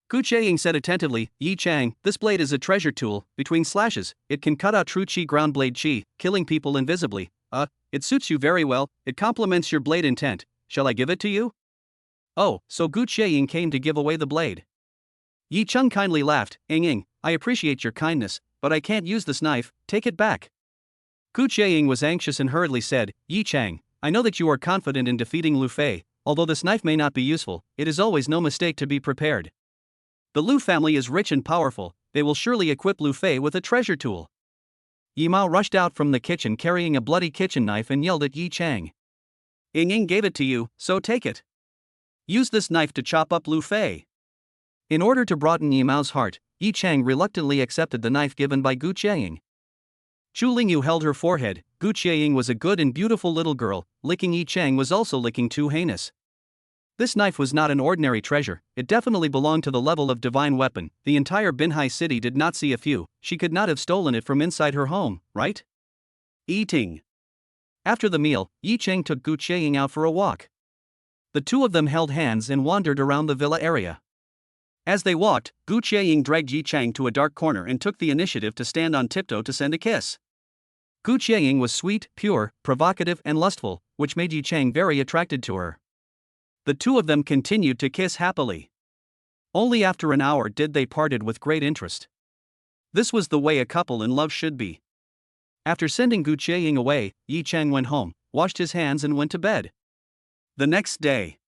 Gu Qiaying said attentively, Yi Chang, this blade is a treasure tool. Between slashes, it can cut out true chi ground blade chi, killing people invisibly. It suits you very well, it complements your blade intent. Shall I give it to you? Oh, so Gu Qiaying came to give away the blade. Yi Cheng kindly laughed, Ing, I appreciate your kindness, but I can't use this knife, take it back. Gu Qiaying was anxious and hurriedly said, Yi Chang, I know that you are confident in defeating Lu Fei, although this knife may not be useful, it is always no mistake to be prepared. The Lu family is rich and powerful, they will surely equip Lu Fei with a treasure tool. Yi Mao rushed out from the kitchen carrying a bloody kitchen knife and yelled at Yi Chang. Ing gave it to you, so take it. Use this knife to chop up Lu Fei. In order to broaden Yi Mao's heart, Yi Chang reluctantly accepted the knife given by Gu Qiaying. Chu Lingyu held her forehead. Gu Qiaying was a good and beautiful little girl, licking Yi Chang was also licking too heinous. This knife was not an ordinary treasure, it definitely belonged to the level of divine weapon. The entire Binhai city did not see a few, she could not have stolen it from inside her home, right? Eating. After the meal, Yi Chang took Gu Qiaying out for a walk. The two of them held hands and wandered around the villa area. As they walked, Gu Qiaying dragged Yi Chang to a dark corner and took the initiative to stand on tiptoe to send a kiss. Gu Qiaying was sweet, pure, provocative and lustful, which made Yi Chang very attracted to her. The two of them continued to kiss happily. Only after an hour did they parted with great interest. This was the way a couple in love should be. After sending Gu Qiaying away, Yi Chang went home, washed his hands and went to bed. The next day,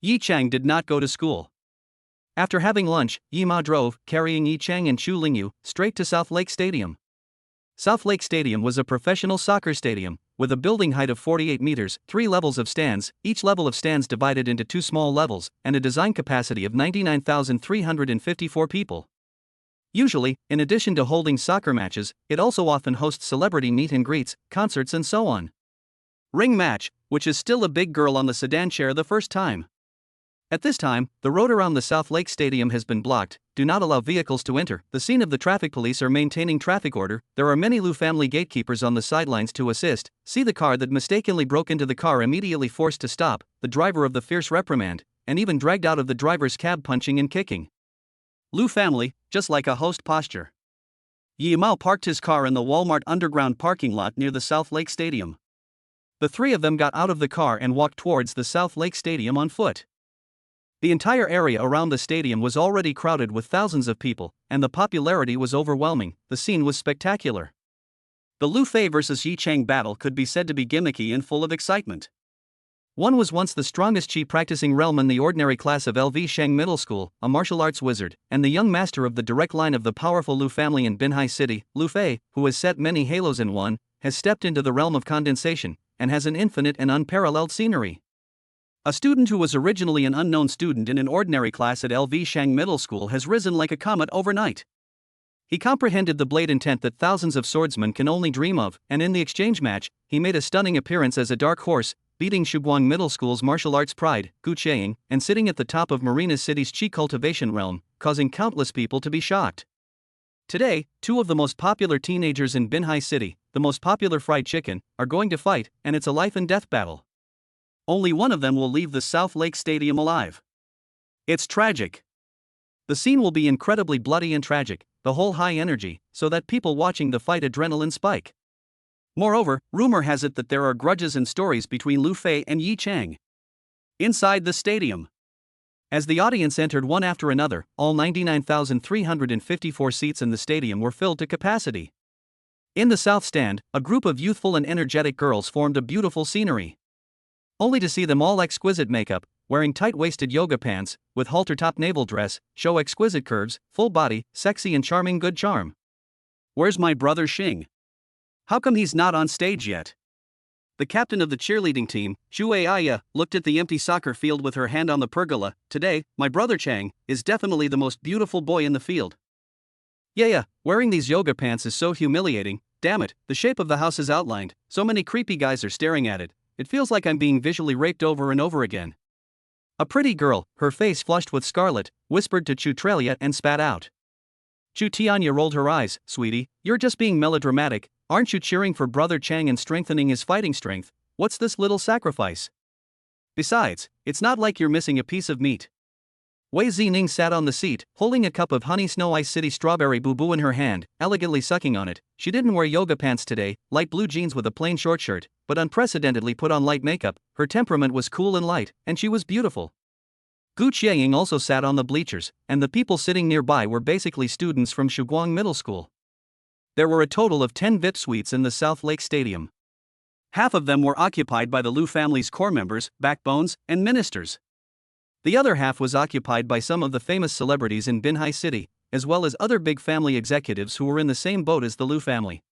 Yi Chang did not go to school. After having lunch, Yi Mao drove, carrying Yi Chang and Chu Lingyu, straight to South Lake Stadium. South Lake Stadium was a professional soccer stadium, with a building height of 48 meters, 3 levels of stands, each level of stands divided into 2 small levels, and a design capacity of 99,354 people. Usually, in addition to holding soccer matches, it also often hosts celebrity meet and greets, concerts and so on. Ring match, which is still a big girl on the sedan chair the first time. At this time, the road around the South Lake Stadium has been blocked, do not allow vehicles to enter. The scene of the traffic police are maintaining traffic order. There are many Lu family gatekeepers on the sidelines to assist. See the car that mistakenly broke into the car immediately forced to stop, the driver of the fierce reprimand, and even dragged out of the driver's cab punching and kicking. Lu family, just like a host posture. Yi Mao parked his car in the Walmart underground parking lot near the South Lake Stadium. The three of them got out of the car and walked towards the South Lake Stadium on foot. The entire area around the stadium was already crowded with thousands of people, and the popularity was overwhelming. The scene was spectacular. The Lu Fei vs Yi Chang battle could be said to be gimmicky and full of excitement. One was once the strongest chi practicing realm in the ordinary class of LV Shang Middle School, a martial arts wizard, and the young master of the direct line of the powerful Lu family in Binhai City, Lu Fei, who has set many halos in one, has stepped into the realm of condensation, and has an infinite and unparalleled scenery. A student who was originally an unknown student in an ordinary class at LV Shang Middle School has risen like a comet overnight. He comprehended the blade intent that thousands of swordsmen can only dream of, and in the exchange match, he made a stunning appearance as a dark horse, beating Shuguang Middle School's martial arts pride, Gu Qiaying, and sitting at the top of Marina City's chi cultivation realm, causing countless people to be shocked. Today, two of the most popular teenagers in Binhai City, the most popular fried chicken, are going to fight, and it's a life and death battle. Only one of them will leave the South Lake Stadium alive. It's tragic. The scene will be incredibly bloody and tragic, the whole high energy, so that people watching the fight adrenaline spike. Moreover, rumor has it that there are grudges and stories between Lu Fei and Yi Chang. Inside the stadium, as the audience entered one after another, all 99,354 seats in the stadium were filled to capacity. In the south stand, a group of youthful and energetic girls formed a beautiful scenery. Only to see them all exquisite makeup, wearing tight-waisted yoga pants, with halter-top navel dress, show exquisite curves, full body, sexy and charming good charm. Where's my brother Xing? How come he's not on stage yet? The captain of the cheerleading team, Zhu Aya, looked at the empty soccer field with her hand on the pergola. Today, my brother Chang is definitely the most beautiful boy in the field. Yeah, wearing these yoga pants is so humiliating. Damn it, the shape of the house is outlined, so many creepy guys are staring at it. It feels like I'm being visually raped over and over again. A pretty girl, her face flushed with scarlet, whispered to Chu Trelia and spat out. Chu Tianya rolled her eyes. Sweetie, you're just being melodramatic, aren't you cheering for Brother Chang and strengthening his fighting strength? What's this little sacrifice? Besides, it's not like you're missing a piece of meat. Wei Zining sat on the seat, holding a cup of Honey Snow Ice City strawberry boo-boo in her hand, elegantly sucking on it. She didn't wear yoga pants today, light blue jeans with a plain short shirt, but unprecedentedly put on light makeup. Her temperament was cool and light, and she was beautiful. Gu Qianying also sat on the bleachers, and the people sitting nearby were basically students from Shuguang Middle School. There were a total of 10 VIP suites in the South Lake Stadium. Half of them were occupied by the Lu family's core members, backbones, and ministers. The other half was occupied by some of the famous celebrities in Binhai City, as well as other big family executives who were in the same boat as the Lu family.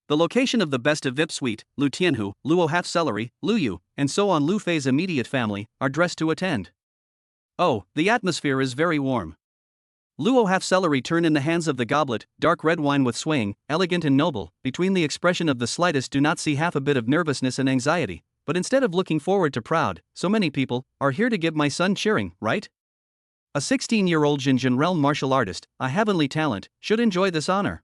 The location of the best of VIP suite, Lu Tianhu, Luo Half Celery, Lu Yu, and so on Lu Fei's immediate family, are dressed to attend. Oh, the atmosphere is very warm. Luo Half Celery turned in the hands of the goblet, dark red wine with swaying, elegant and noble. Between the expression of the slightest do not see half a bit of nervousness and anxiety, but instead of looking forward to proud, so many people are here to give my son cheering, right? A 16-year-old Jinjin realm martial artist, a heavenly talent, should enjoy this honor.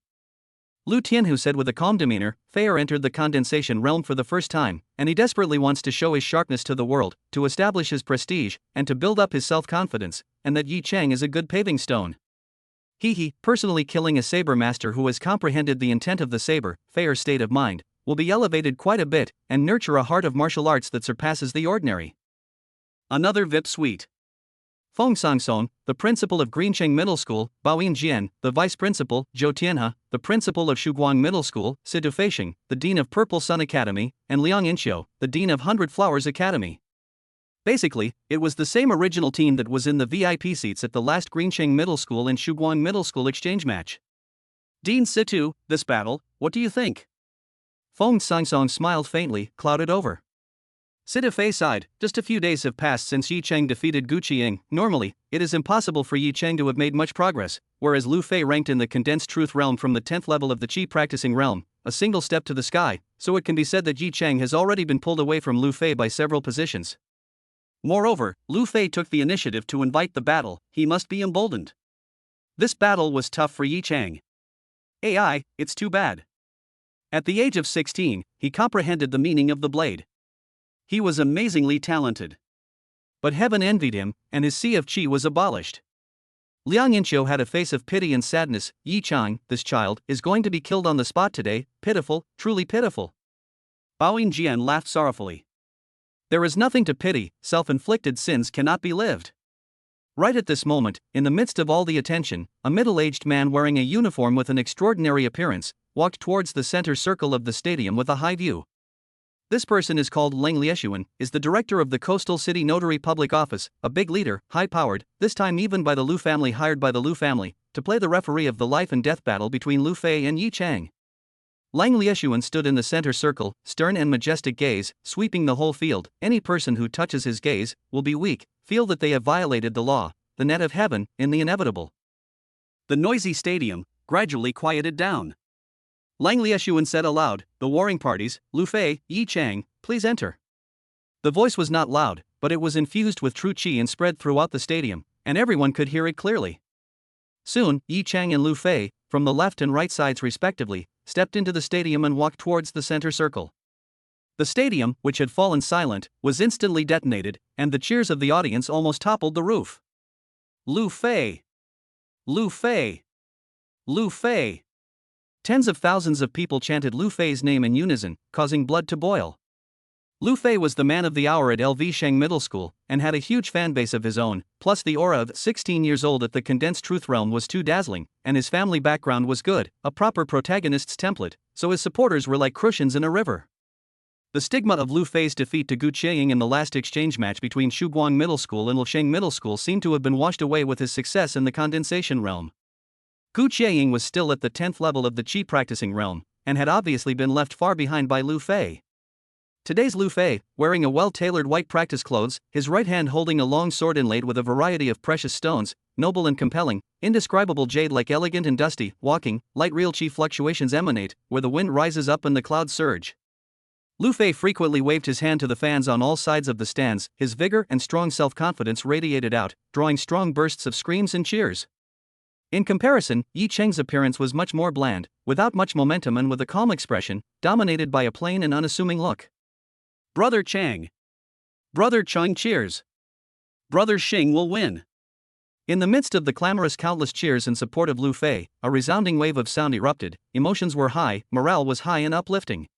Lu Tianhu said with a calm demeanor. Feier entered the condensation realm for the first time, and he desperately wants to show his sharpness to the world, to establish his prestige, and to build up his self-confidence, and that Yi Chang is a good paving stone. Personally killing a saber master who has comprehended the intent of the saber, Feier's state of mind, will be elevated quite a bit, and nurture a heart of martial arts that surpasses the ordinary. Another VIP suite. Feng Sangson, the principal of Greencheng Middle School, Bao Jian, the vice principal, Zhou Tianhe, the principal of Shuguang Middle School, Sidu Feisheng, the dean of Purple Sun Academy, and Liang Inqiu, the dean of 100 Flowers Academy. Basically, it was the same original team that was in the VIP seats at the last Greencheng Middle School and Shuguang Middle School exchange match. Dean Situ, this battle, what do you think? Feng Sangson smiled faintly, clouded over. Sidu Fei sighed. Just a few days have passed since Yi Cheng defeated Gu Qiying. Normally, it is impossible for Yi Cheng to have made much progress, whereas Lu Fei ranked in the condensed truth realm from the 10th level of the Qi practicing realm, a single step to the sky, so it can be said that Yi Cheng has already been pulled away from Lu Fei by several positions. Moreover, Lu Fei took the initiative to invite the battle. He must be emboldened. This battle was tough for Yi Cheng. AI, it's too bad. At the age of 16, he comprehended the meaning of the blade. He was amazingly talented. But heaven envied him, and his sea of qi was abolished. Liang Inqiu had a face of pity and sadness. Yi Chang, this child, is going to be killed on the spot today. Pitiful, truly pitiful. Bao Jian laughed sorrowfully. There is nothing to pity, self-inflicted sins cannot be lived. Right at this moment, in the midst of all the attention, a middle-aged man wearing a uniform with an extraordinary appearance walked towards the center circle of the stadium with a high view. This person is called Leng Lieshuan, is the director of the Coastal City Notary Public Office, a big leader, high-powered, this time even by the Lu family, hired by the Lu family, to play the referee of the life and death battle between Lu Fei and Yi Chang. Leng Lieshuan stood in the center circle, stern and majestic gaze, sweeping the whole field. Any person who touches his gaze will be weak, feel that they have violated the law, the net of heaven, in the inevitable. The noisy stadium gradually quieted down. Leng Lieshuan said aloud, "The warring parties, Lu Fei, Yi Chang, please enter." The voice was not loud, but it was infused with true qi and spread throughout the stadium, and everyone could hear it clearly. Soon, Yi Chang and Lu Fei, from the left and right sides respectively, stepped into the stadium and walked towards the center circle. The stadium, which had fallen silent, was instantly detonated, and the cheers of the audience almost toppled the roof. Lu Fei! Lu Fei! Lu Fei! Tens of thousands of people chanted Lu Fei's name in unison, causing blood to boil. Lu Fei was the man of the hour at LV Sheng Middle School, and had a huge fanbase of his own, plus the aura of 16 years old at the condensed truth realm was too dazzling, and his family background was good, a proper protagonist's template, so his supporters were like crucians in a river. The stigma of Lu Fei's defeat to Gu Qiaying in the last exchange match between Shuguang Middle School and Lisheng Middle School seemed to have been washed away with his success in the condensation realm. Gu Qiaying was still at the 10th level of the Qi practicing realm, and had obviously been left far behind by Lu Fei. Today's Lu Fei, wearing a well-tailored white practice clothes, his right hand holding a long sword inlaid with a variety of precious stones, noble and compelling, indescribable jade-like elegant and dusty, walking, light real Qi fluctuations emanate, where the wind rises up and the clouds surge. Lu Fei frequently waved his hand to the fans on all sides of the stands, his vigor and strong self-confidence radiated out, drawing strong bursts of screams and cheers. In comparison, Yi Cheng's appearance was much more bland, without much momentum and with a calm expression, dominated by a plain and unassuming look. Brother Chang. Brother Chang cheers. Brother Xing will win. In the midst of the clamorous countless cheers in support of Lu Fei, a resounding wave of sound erupted, emotions were high, morale was high and uplifting.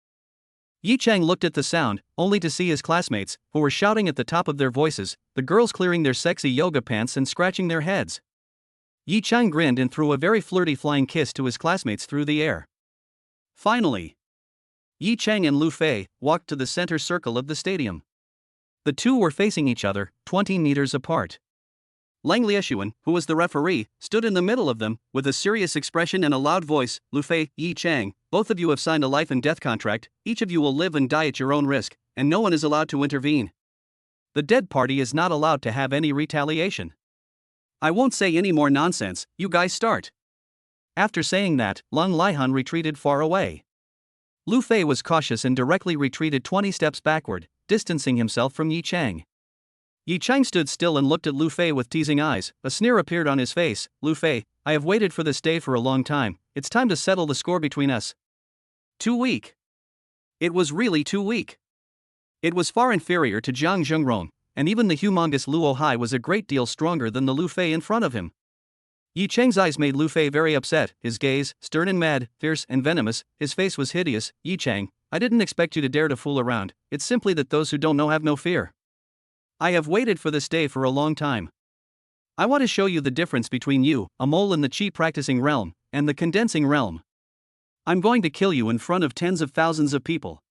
Yi Cheng looked at the sound, only to see his classmates, who were shouting at the top of their voices, the girls clearing their sexy yoga pants and scratching their heads. Yi Cheng grinned and threw a very flirty flying kiss to his classmates through the air. Finally, Yi Cheng and Lu Fei walked to the center circle of the stadium. The two were facing each other, 20 meters apart. Lang Lieshuan, who was the referee, stood in the middle of them, with a serious expression and a loud voice. Lu Fei, Yi Cheng, both of you have signed a life and death contract, each of you will live and die at your own risk, and no one is allowed to intervene. The dead party is not allowed to have any retaliation. I won't say any more nonsense, you guys start. After saying that, Lung Laihan retreated far away. Lu Fei was cautious and directly retreated 20 steps backward, distancing himself from Yi Cheng. Yi Cheng stood still and looked at Lu Fei with teasing eyes. A sneer appeared on his face. Lu Fei, I have waited for this day for a long time, it's time to settle the score between us. Too weak. It was really too weak. It was far inferior to Jiang Zhengron, and even the humongous Luo Hai was a great deal stronger than the Lu Fei in front of him. Yi Cheng's eyes made Lu Fei very upset, his gaze, stern and mad, fierce and venomous, his face was hideous. Yi Cheng, I didn't expect you to dare to fool around, it's simply that those who don't know have no fear. I have waited for this day for a long time. I want to show you the difference between you, a mole in the chi practicing realm, and the condensing realm. I'm going to kill you in front of tens of thousands of people.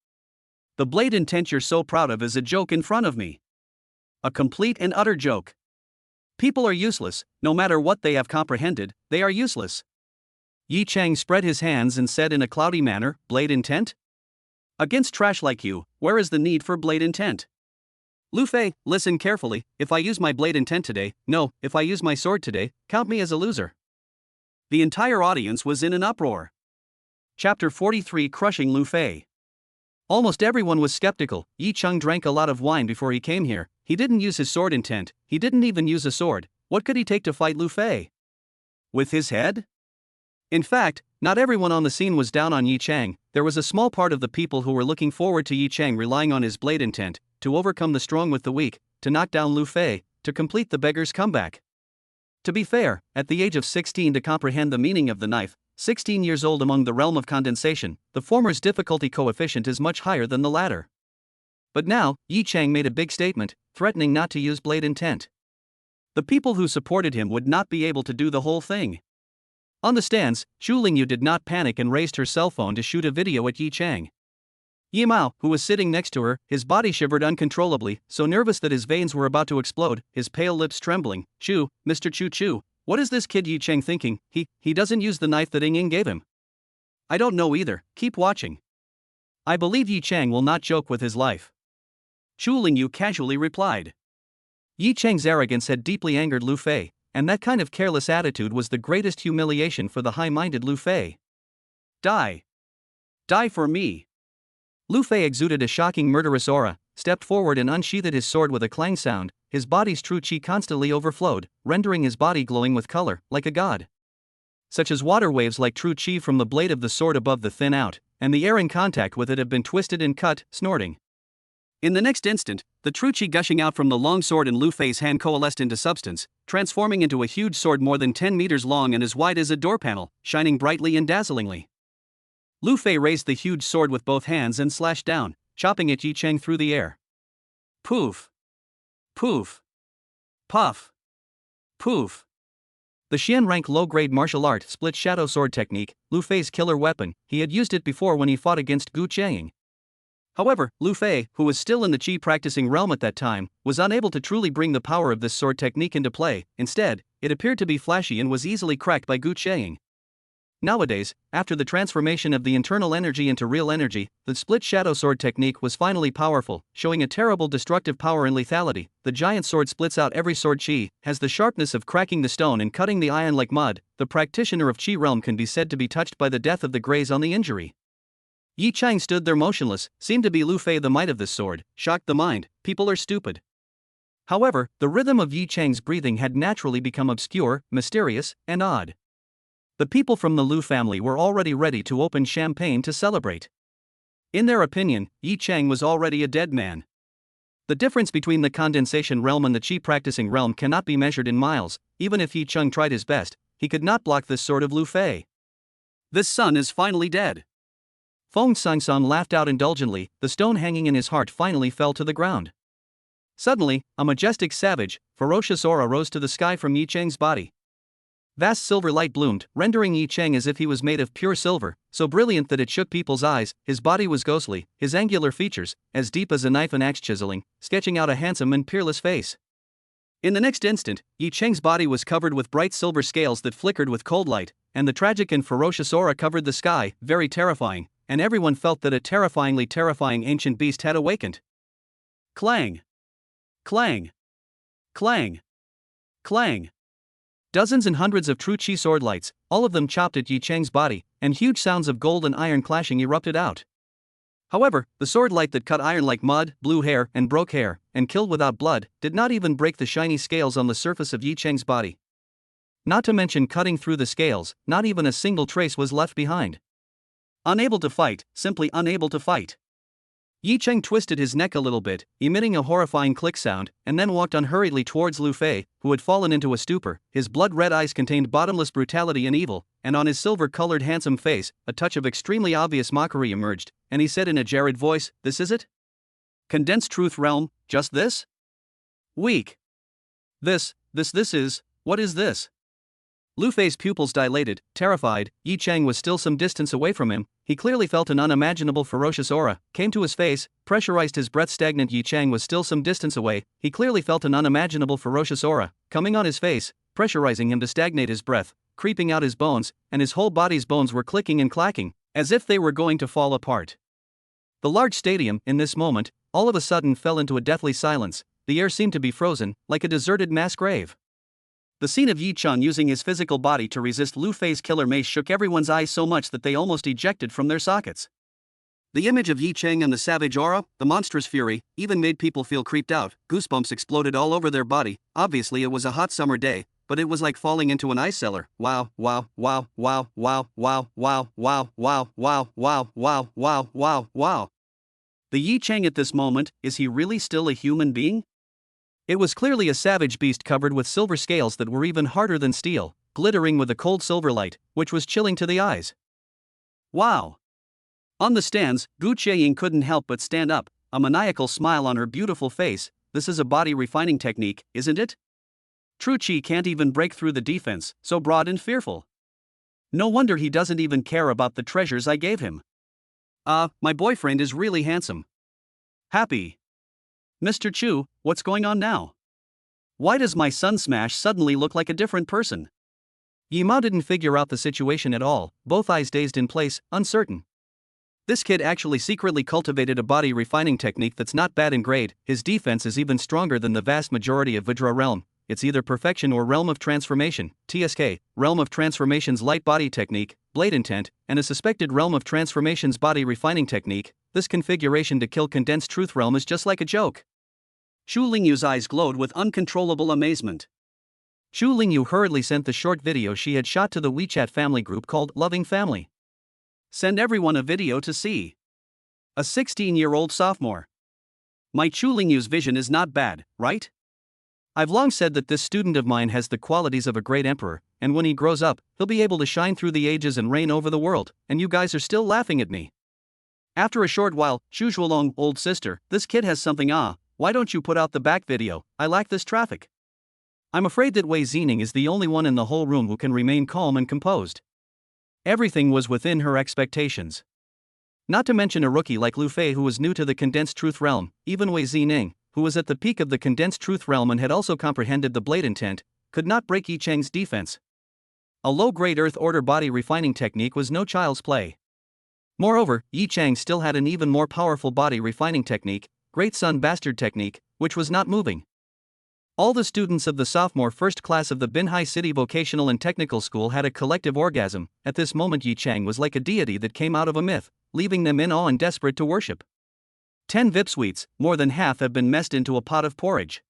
The blade intent you're so proud of is a joke in front of me. A complete and utter joke. People are useless, no matter what they have comprehended, they are useless. Yi Cheng spread his hands and said in a cloudy manner, blade intent? Against trash like you, where is the need for blade intent? Lu Fei, listen carefully, if I use my blade intent today, no, if I use my sword today, count me as a loser. The entire audience was in an uproar. Chapter 43 Crushing Lu Fei. Almost everyone was skeptical. Yi Cheng drank a lot of wine before he came here, he didn't use his sword intent, he didn't even use a sword, what could he take to fight Lu Fei? With his head? In fact, not everyone on the scene was down on Yi Cheng, there was a small part of the people who were looking forward to Yi Cheng relying on his blade intent, to overcome the strong with the weak, to knock down Lu Fei, to complete the beggar's comeback. To be fair, at the age of 16 to comprehend the meaning of the knife, 16 years old among the realm of condensation, the former's difficulty coefficient is much higher than the latter. But now, Yi Cheng made a big statement, threatening not to use blade intent. The people who supported him would not be able to do the whole thing. On the stands, Zhu Lingyu did not panic and raised her cell phone to shoot a video at Yi Cheng. Yi Mao, who was sitting next to her, his body shivered uncontrollably, so nervous that his veins were about to explode, his pale lips trembling. Chu, Mr. Chu, what is this kid Yi Cheng thinking? He doesn't use the knife that Ying gave him. I don't know either, keep watching. I believe Yi Cheng will not joke with his life. Zhu Lingyu casually replied. Yi Cheng's arrogance had deeply angered Lu Fei, and that kind of careless attitude was the greatest humiliation for the high-minded Lu Fei. Die. Die for me. Lu Fei exuded a shocking murderous aura, stepped forward and unsheathed his sword with a clang sound, his body's true chi constantly overflowed, rendering his body glowing with color, like a god. Such as water waves like true chi from the blade of the sword above the thin out, and the air in contact with it have been twisted and cut, snorting. In the next instant, the true chi gushing out from the long sword in Lu Fei's hand coalesced into substance, transforming into a huge sword more than 10 meters long and as wide as a door panel, shining brightly and dazzlingly. Lu Fei raised the huge sword with both hands and slashed down, chopping at Yi Cheng through the air. Poof! Poof! Puff! Poof! The Xian rank low-grade martial art split shadow sword technique, Lu Fei's killer weapon, he had used it before when he fought against Gu Qianying. However, Lu Fei, who was still in the chi practicing realm at that time, was unable to truly bring the power of this sword technique into play. Instead, it appeared to be flashy and was easily cracked by Gu Qianying. Nowadays, after the transformation of the internal energy into real energy, the split shadow sword technique was finally powerful, showing a terrible destructive power and lethality. The giant sword splits out every sword chi, has the sharpness of cracking the stone and cutting the iron like mud. The practitioner of chi realm can be said to be touched by the death of the graze on the injury. Yi Chang stood there motionless, seemed to be Lu Fei the might of this sword, shocked the mind, people are stupid. However, the rhythm of Yi Chang's breathing had naturally become obscure, mysterious, and odd. The people from the Lu family were already ready to open champagne to celebrate. In their opinion, Yi Chang was already a dead man. The difference between the condensation realm and the Qi practicing realm cannot be measured in miles. Even if Yi Chang tried his best, he could not block this sword of Lu Fei. This son is finally dead. Feng Sangsan laughed out indulgently. The stone hanging in his heart finally fell to the ground. Suddenly, a majestic savage, ferocious aura rose to the sky from Yi Chang's body. Vast silver light bloomed, rendering Yi Chang as if he was made of pure silver, so brilliant that it shook people's eyes. His body was ghostly, his angular features, as deep as a knife and axe chiseling, sketching out a handsome and peerless face. In the next instant, Yi Chang's body was covered with bright silver scales that flickered with cold light, and the tragic and ferocious aura covered the sky, very terrifying, and everyone felt that a terrifyingly terrifying ancient beast had awakened. Clang! Clang! Clang! Clang! Dozens and hundreds of true Qi sword lights, all of them chopped at Yi Chang's body, and huge sounds of gold and iron clashing erupted out. However, the sword light that cut iron like mud, blew hair, and broke hair, and killed without blood, did not even break the shiny scales on the surface of Yi Chang's body. Not to mention cutting through the scales, not even a single trace was left behind. Unable to fight, simply unable to fight. Yi Chang twisted his neck a little bit, emitting a horrifying click sound, and then walked unhurriedly towards Lu Fei, who had fallen into a stupor. His blood-red eyes contained bottomless brutality and evil, and on his silver-colored handsome face, a touch of extremely obvious mockery emerged, and he said in a jarred voice, "This is it? Condensed truth realm, just this? Weak. This is, what is this?" Lu Fei's pupils dilated, terrified. Yi Chang was still some distance away from him. He clearly felt an unimaginable ferocious aura, came to his face, pressurized his breath. Stagnant Yi Chang was still some distance away. He clearly felt an unimaginable ferocious aura, coming on his face, pressurizing him to stagnate his breath, creeping out his bones, and his whole body's bones were clicking and clacking, as if they were going to fall apart. The large stadium, in this moment, all of a sudden fell into a deathly silence. The air seemed to be frozen, like a deserted mass grave. The scene of Yi Chang using his physical body to resist Lu Fei's killer mace shook everyone's eyes so much that they almost ejected from their sockets. The image of Yi Chang and the savage aura, the monstrous fury, even made people feel creeped out. Goosebumps exploded all over their body. Obviously it was a hot summer day, but it was like falling into an ice cellar. Wow, wow, wow, wow, wow, wow, wow, wow, wow, wow, wow, wow, wow, wow, wow. The Yi Chang at this moment, is he really still a human being? It was clearly a savage beast covered with silver scales that were even harder than steel, glittering with a cold silver light, which was chilling to the eyes. Wow! On the stands, Gu Qieying couldn't help but stand up, a maniacal smile on her beautiful face. This is a body refining technique, isn't it? True Qi can't even break through the defense, so broad and fearful. No wonder he doesn't even care about the treasures I gave him. My boyfriend is really handsome. Happy. Mr. Chu, what's going on now? Why does my son Smash suddenly look like a different person? Yi Mao didn't figure out the situation at all, both eyes dazed in place, uncertain. This kid actually secretly cultivated a body refining technique that's not bad in grade. His defense is even stronger than the vast majority of Vajra realm. It's either perfection or realm of transformation, TSK, realm of transformation's light body technique, blade intent, and a suspected realm of transformation's body refining technique. This configuration to kill condensed truth realm is just like a joke. Xu Lingyu's eyes glowed with uncontrollable amazement. Xu Lingyu hurriedly sent the short video she had shot to the WeChat family group called Loving Family. Send everyone a video to see. A 16-year-old sophomore. My Xu Lingyu's vision is not bad, right? I've long said that this student of mine has the qualities of a great emperor, and when he grows up, he'll be able to shine through the ages and reign over the world, and you guys are still laughing at me. After a short while, Xu Zhuolong, old sister, this kid has something. Why don't you put out the back video? I lack this traffic. I'm afraid that Wei Zining is the only one in the whole room who can remain calm and composed. Everything was within her expectations. Not to mention a rookie like Lu Fei who was new to the condensed truth realm. Even Wei Zining, who was at the peak of the condensed truth realm and had also comprehended the blade intent, could not break Yi Chang's defense. A low-grade Earth Order body refining technique was no child's play. Moreover, Yi Chang still had an even more powerful body refining technique, Great Sun Bastard technique, which was not moving. All the students of the sophomore first class of the Binhai City Vocational and Technical School had a collective orgasm. At this moment Yi Chang was like a deity that came out of a myth. leaving them in awe and desperate to worship. 10 VIP suites, more than half have been messed into a pot of porridge.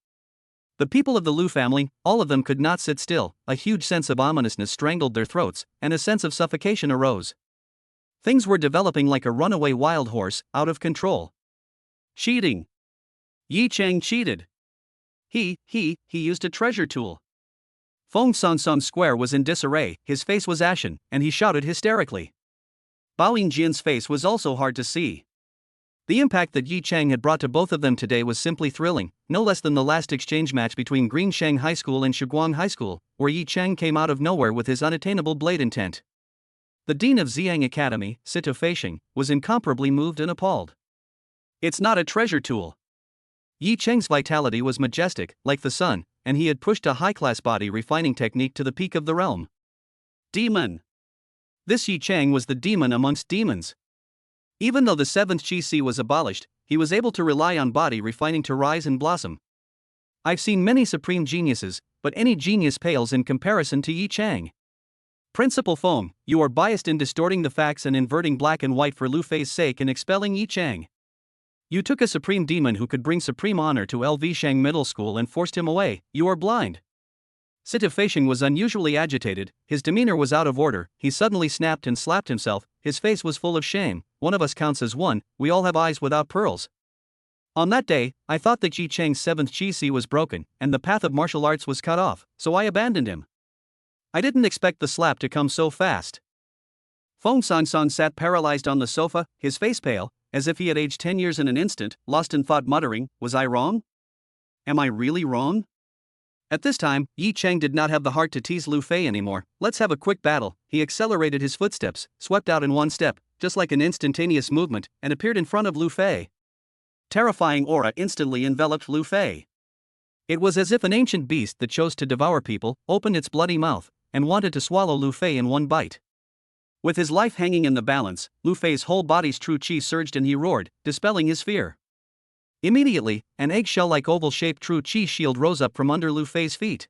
The people of the Lu family, all of them could not sit still, a huge sense of ominousness strangled their throats, and a sense of suffocation arose. Things were developing like a runaway wild horse, out of control. Cheating. Yi Chang cheated. He used a treasure tool. Feng Sansan Square was in disarray, his face was ashen, and he shouted hysterically. Bao Yingjian's face was also hard to see. The impact that Yi Chang had brought to both of them today was simply thrilling, no less than the last exchange match between Greensheng High School and Shiguang High School, where Yi Chang came out of nowhere with his unattainable blade intent. The dean of Xiang Academy, Sito Feisheng, was incomparably moved and appalled. It's not a treasure tool. Yi Chang's vitality was majestic, like the sun, and he had pushed a high-class body refining technique to the peak of the realm. Demon. This Yi Chang was the demon amongst demons. Even though the 7th Qi was abolished, he was able to rely on body refining to rise and blossom. I've seen many supreme geniuses, but any genius pales in comparison to Yi Chang. Principal Feng, you are biased in distorting the facts and inverting black and white for Lu Fei's sake in expelling Yi Chang. You took a supreme demon who could bring supreme honor to LV Shang Middle School and forced him away. You are blind. Sito Feisheng was unusually agitated, his demeanor was out of order, he suddenly snapped and slapped himself, his face was full of shame. One of us counts as one, we all have eyes without pearls. On that day, I thought that Yi Chang's 7th Qi was broken, and the path of martial arts was cut off, so I abandoned him. I didn't expect the slap to come so fast. Feng Sansan sat paralyzed on the sofa, his face pale, as if he had aged 10 years in an instant, lost in thought, muttering, was I wrong? Am I really wrong? At this time, Yi Chang did not have the heart to tease Lu Fei anymore. Let's have a quick battle. He accelerated his footsteps, swept out in one step, just like an instantaneous movement, and appeared in front of Lu Fei. Terrifying aura instantly enveloped Lu Fei. It was as if an ancient beast that chose to devour people opened its bloody mouth and wanted to swallow Lu Fei in one bite. With his life hanging in the balance, Lu Fei's whole body's true qi surged and he roared, dispelling his fear. Immediately, an eggshell-like oval-shaped true qi shield rose up from under Lu Fei's feet.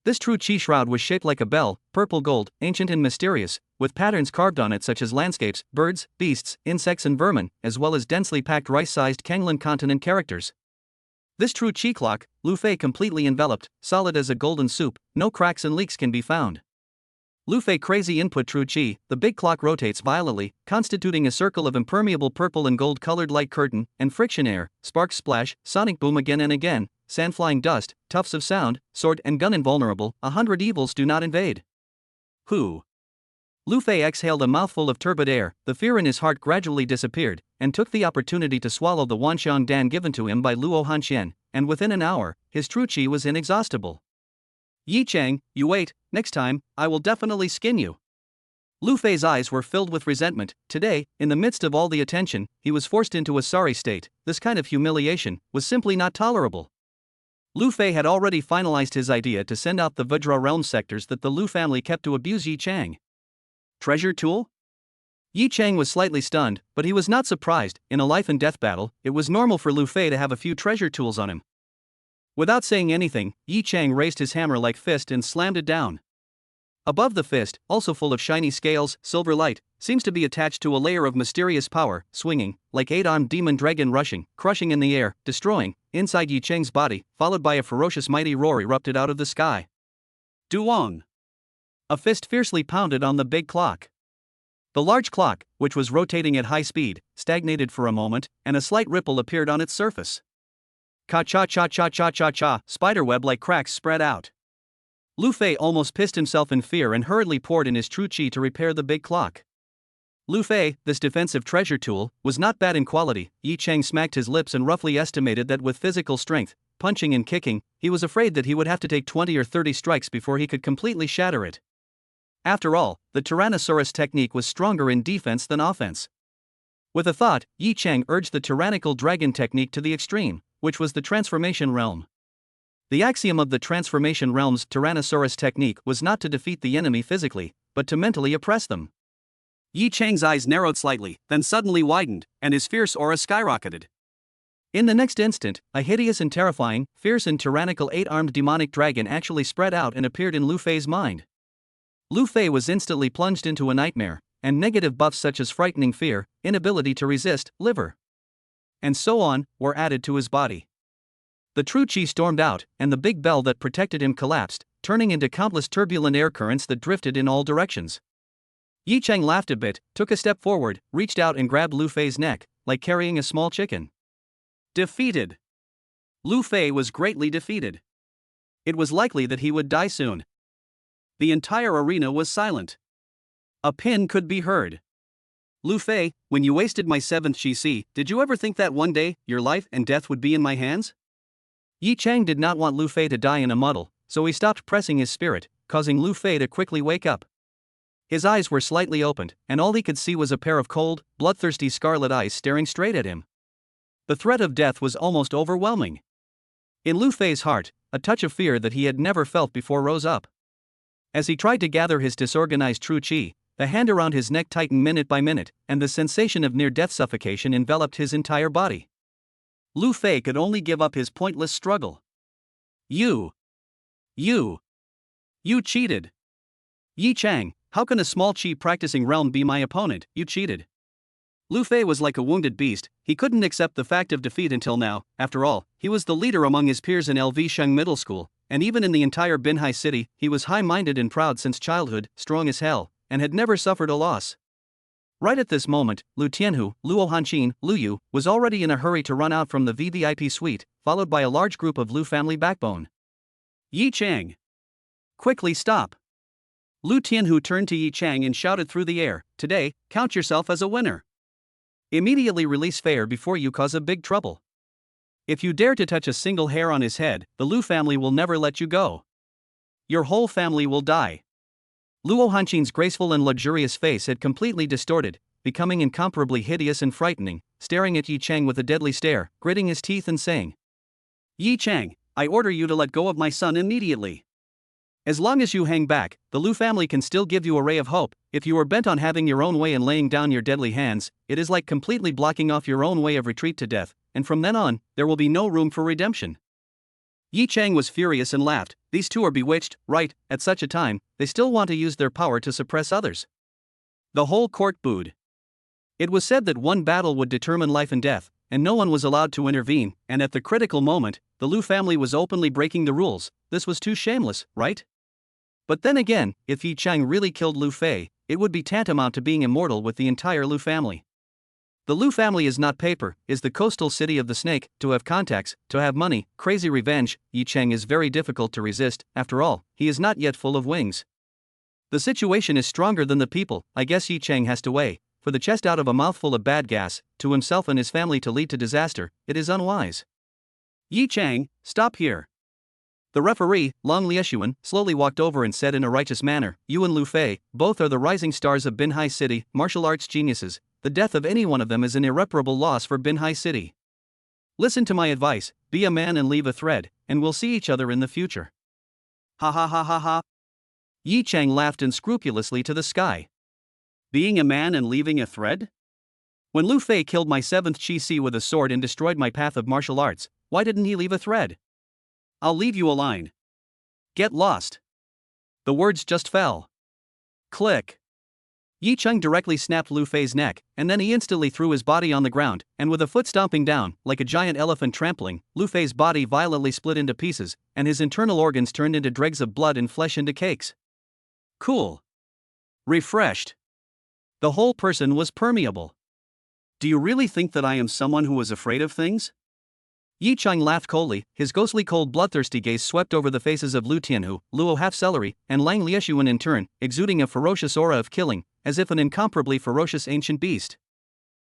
This true qi shroud was shaped like a bell, purple gold, ancient and mysterious, with patterns carved on it such as landscapes, birds, beasts, insects and vermin, as well as densely packed rice-sized Kanglan continent characters. This true qi clock, Lu Fei completely enveloped, solid as a golden soup, no cracks and leaks can be found. Lu Fei crazy input true qi, the big clock rotates violently, constituting a circle of impermeable purple and gold-colored light curtain, and friction air, sparks splash, sonic boom again and again, sand flying dust, tufts of sound, sword and gun invulnerable, 100 evils do not invade. Who? Lu Fei exhaled a mouthful of turbid air, the fear in his heart gradually disappeared, and took the opportunity to swallow the Wanxiang Dan given to him by Luo Hanxian, and within an hour, his true qi was inexhaustible. Yi Chang, you wait, next time, I will definitely skin you. Lu Fei's eyes were filled with resentment. Today, in the midst of all the attention, he was forced into a sorry state. This kind of humiliation was simply not tolerable. Lu Fei had already finalized his idea to send out the Vajra realm sectors that the Lu family kept to abuse Yi Chang. Treasure tool? Yi Chang was slightly stunned, but he was not surprised. In a life and death battle, it was normal for Lu Fei to have a few treasure tools on him. Without saying anything, Yi Chang raised his hammer-like fist and slammed it down. Above the fist, also full of shiny scales, silver light, seems to be attached to a layer of mysterious power, swinging, like 8-armed demon dragon rushing, crushing in the air, destroying, inside Yi Chang's body, followed by a ferocious mighty roar erupted out of the sky. Duong. A fist fiercely pounded on the big clock. The large clock, which was rotating at high speed, stagnated for a moment, and a slight ripple appeared on its surface. Ka-cha-cha-cha-cha-cha-cha, spiderweb-like cracks spread out. Lu Fei almost pissed himself in fear and hurriedly poured in his true qi to repair the big clock. Lu Fei, this defensive treasure tool, was not bad in quality. Yi Chang smacked his lips and roughly estimated that with physical strength, punching and kicking, he was afraid that he would have to take 20 or 30 strikes before he could completely shatter it. After all, the Tyrannosaurus technique was stronger in defense than offense. With a thought, Yi Chang urged the tyrannical dragon technique to the extreme, which was the transformation realm. The axiom of the transformation realm's Tyrannosaurus technique was not to defeat the enemy physically, but to mentally oppress them. Yi Chang's eyes narrowed slightly, then suddenly widened, and his fierce aura skyrocketed. In the next instant, a hideous and terrifying, fierce and tyrannical 8-armed demonic dragon actually spread out and appeared in Lu Fei's mind. Lu Fei was instantly plunged into a nightmare. and negative buffs such as frightening fear, inability to resist, liver, and so on, were added to his body. The true chi stormed out, and the big bell that protected him collapsed, turning into countless turbulent air currents that drifted in all directions. Yi Chang laughed a bit, took a step forward, reached out and grabbed Lu Fei's neck, like carrying a small chicken. Defeated. Lu Fei was greatly defeated. It was likely that he would die soon. The entire arena was silent. A pin could be heard. Lu Fei, when you wasted my 7th GC, did you ever think that one day, your life and death would be in my hands? Yi Chang did not want Lu Fei to die in a muddle, so he stopped pressing his spirit, causing Lu Fei to quickly wake up. His eyes were slightly opened, and all he could see was a pair of cold, bloodthirsty scarlet eyes staring straight at him. The threat of death was almost overwhelming. In Lu Fei's heart, a touch of fear that he had never felt before rose up. As he tried to gather his disorganized true chi, the hand around his neck tightened minute by minute, and the sensation of near-death suffocation enveloped his entire body. Lu Fei could only give up his pointless struggle. You cheated. Yi Chang, how can a small chi practicing realm be my opponent? You cheated. Lu Fei was like a wounded beast. He couldn't accept the fact of defeat until now. After all, he was the leader among his peers in LV Sheng Middle School, and even in the entire Binhai city, he was high-minded and proud since childhood, strong as hell, and had never suffered a loss. Right at this moment, Lu Tianhu, Luo Hanqin, Lu Yu, was already in a hurry to run out from the VVIP suite, followed by a large group of Lu family backbone. Yi Chang! Quickly stop! Lu Tianhu turned to Yi Chang and shouted through the air, "Today, count yourself as a winner. Immediately release Fei before you cause a big trouble. If you dare to touch a single hair on his head, the Lu family will never let you go. Your whole family will die." Luo Hanqin's graceful and luxurious face had completely distorted, becoming incomparably hideous and frightening, staring at Yi Chang with a deadly stare, gritting his teeth and saying, "Yi Chang, I order you to let go of my son immediately. As long as you hang back, the Lu family can still give you a ray of hope. If you are bent on having your own way and laying down your deadly hands, it is like completely blocking off your own way of retreat to death, and from then on, there will be no room for redemption." Yi Chang was furious and laughed. These two are bewitched, right? At such a time, they still want to use their power to suppress others. The whole court booed. It was said that one battle would determine life and death, and no one was allowed to intervene, and at the critical moment, the Lu family was openly breaking the rules. This was too shameless, right? But then again, if Yi Chang really killed Lu Fei, it would be tantamount to being immortal with the entire Lu family. The Lu family is not paper, is the coastal city of the snake, to have contacts, to have money, crazy revenge. Yi Chang is very difficult to resist. After all, he is not yet full of wings. The situation is stronger than the people. I guess Yi Chang has to weigh, for the chest out of a mouthful of bad gas, to himself and his family to lead to disaster. It is unwise. Yi Chang, stop here. The referee, Long Lieshuan, slowly walked over and said in a righteous manner, "You and Lu Fei, both are the rising stars of Binhai City, martial arts geniuses. The death of any one of them is an irreparable loss for Binhai City. Listen to my advice, be a man and leave a thread, and we'll see each other in the future." Ha ha ha ha ha. Yi Chang laughed unscrupulously to the sky. Being a man and leaving a thread? When Lu Fei killed my 7th Chi Si with a sword and destroyed my path of martial arts, why didn't he leave a thread? I'll leave you a line. Get lost. The words just fell. Click. Yi Chang directly snapped Lu Fei's neck, and then he instantly threw his body on the ground, and with a foot stomping down, like a giant elephant trampling, Lu Fei's body violently split into pieces, and his internal organs turned into dregs of blood and flesh into cakes. Cool. Refreshed. The whole person was permeable. Do you really think that I am someone who is afraid of things? Yi Chang laughed coldly, his ghostly cold bloodthirsty gaze swept over the faces of Lu Tianhu, Luo Half-Celery, and Lang Lieshuan in turn, exuding a ferocious aura of killing, as if an incomparably ferocious ancient beast.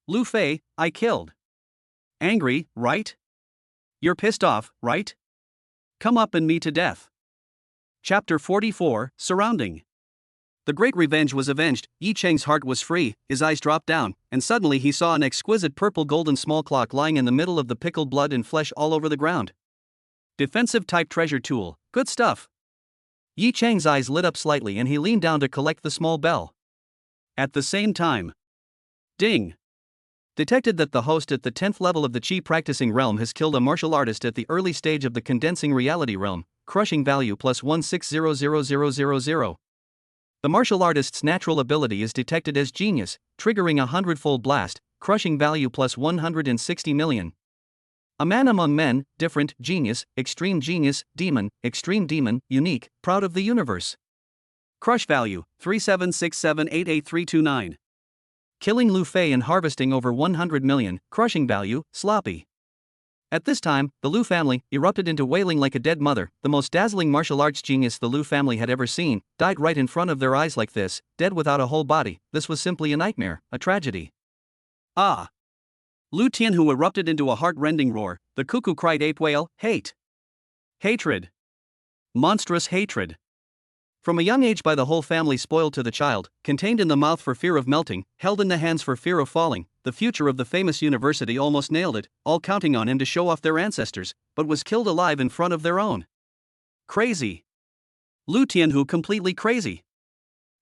Lu Fei, I killed. Angry, right? You're pissed off, right? Come up and me to death. Chapter 44, Surrounding. The great revenge was avenged. Yi Chang's heart was free, his eyes dropped down, and suddenly he saw an exquisite purple golden small clock lying in the middle of the pickled blood and flesh all over the ground. Defensive type treasure tool, good stuff. Yi Chang's eyes lit up slightly and he leaned down to collect the small bell. At the same time, ding! Detected that the host at the 10th level of the Chi practicing realm has killed a martial artist at the early stage of the condensing reality realm, crushing value +1600000. The martial artist's natural ability is detected as genius, triggering a 100-fold blast, crushing value plus 160 million. A man among men, different, genius, extreme demon, unique, proud of the universe. Crush value 3767888329. Killing Lu Fei and harvesting over 100 million, crushing value, sloppy. At this time, the Lu family erupted into wailing like a dead mother. The most dazzling martial arts genius the Lu family had ever seen died right in front of their eyes like this, dead without a whole body. This was simply a nightmare, a tragedy. Ah! Lu Tianhu erupted into a heart-rending roar. The cuckoo cried ape wail, hate. Hatred. Monstrous hatred. From a young age by the whole family spoiled to the child, contained in the mouth for fear of melting, held in the hands for fear of falling, the future of the famous university almost nailed it, all counting on him to show off their ancestors, but was killed alive in front of their own. Crazy. Lu Tianhu completely crazy.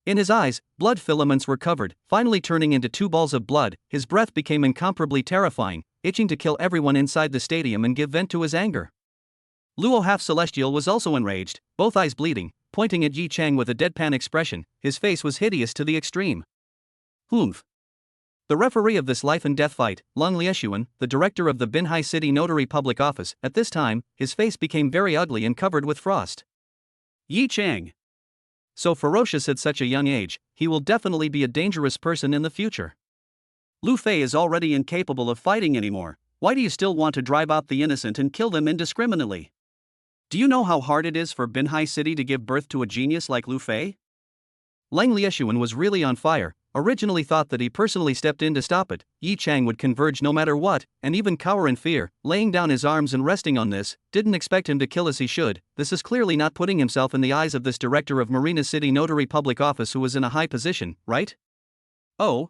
In his eyes, blood filaments were covered, finally turning into 2 balls of blood. His breath became incomparably terrifying, itching to kill everyone inside the stadium and give vent to his anger. Luo Half-Celestial was also enraged, both eyes bleeding, pointing at Yi Chang with a deadpan expression. His face was hideous to the extreme. Humph. The referee of this life and death fight, Lung Lieshuan, the director of the Binhai City Notary Public Office, at this time, his face became very ugly and covered with frost. Yi Chang. So ferocious at such a young age, he will definitely be a dangerous person in the future. Lu Fei is already incapable of fighting anymore. Why do you still want to drive out the innocent and kill them indiscriminately? Do you know how hard it is for Binhai City to give birth to a genius like Lu Fei? Lang Lieshuan was really on fire, originally thought that he personally stepped in to stop it. Yi Chang would converge no matter what, and even cower in fear, laying down his arms and resting on this, didn't expect him to kill as he should. This is clearly not putting himself in the eyes of this director of Marina City Notary Public Office who was in a high position, right? Oh?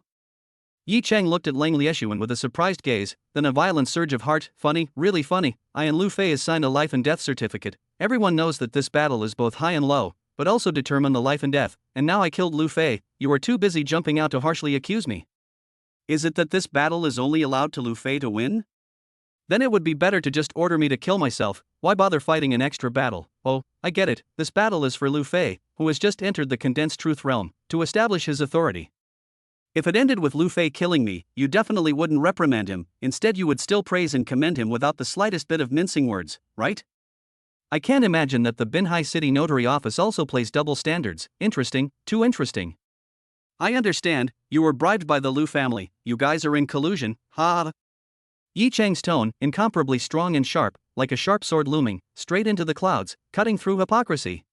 Yi Chang looked at Lang Lieshuan with a surprised gaze, then a violent surge of heart. Funny, really funny. I and Lu Fei has signed a life and death certificate. Everyone knows that this battle is both high and low, but also determine the life and death, and now I killed Lu Fei. You are too busy jumping out to harshly accuse me. Is it that this battle is only allowed to Lu Fei to win? Then it would be better to just order me to kill myself. Why bother fighting an extra battle? Oh, I get it. This battle is for Lu Fei, who has just entered the condensed truth realm, to establish his authority. If it ended with Lu Fei killing me, you definitely wouldn't reprimand him. Instead, you would still praise and commend him without the slightest bit of mincing words, right? I can't imagine that the Binhai City Notary Office also plays double standards. Interesting, too interesting. I understand, you were bribed by the Lu family, you guys are in collusion, ha. Yi Chang's tone, incomparably strong and sharp, like a sharp sword looming, straight into the clouds, cutting through hypocrisy.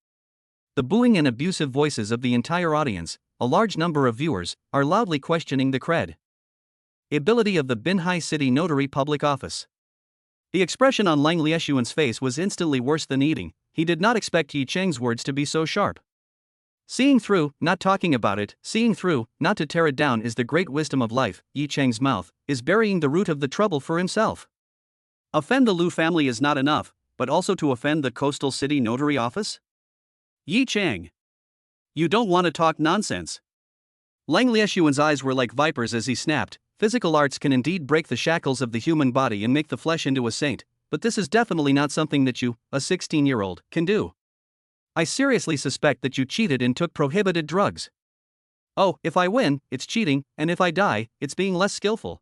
The booing and abusive voices of the entire audience, a large number of viewers, are loudly questioning the credibility of the Binhai City Notary Public Office. The expression on Lang Lieshuan's face was instantly worse than eating. He did not expect Yi Chang's words to be so sharp. Seeing through, not talking about it, seeing through, not to tear it down is the great wisdom of life. Yi Chang's mouth is burying the root of the trouble for himself. Offend the Lu family is not enough, but also to offend the Coastal City Notary Office? Yi Chang. You don't want to talk nonsense. Lang Lieshuan's eyes were like vipers as he snapped. Physical arts can indeed break the shackles of the human body and make the flesh into a saint, but this is definitely not something that you, a 16-year-old, can do. I seriously suspect that you cheated and took prohibited drugs. Oh, if I win, it's cheating, and if I die, it's being less skillful.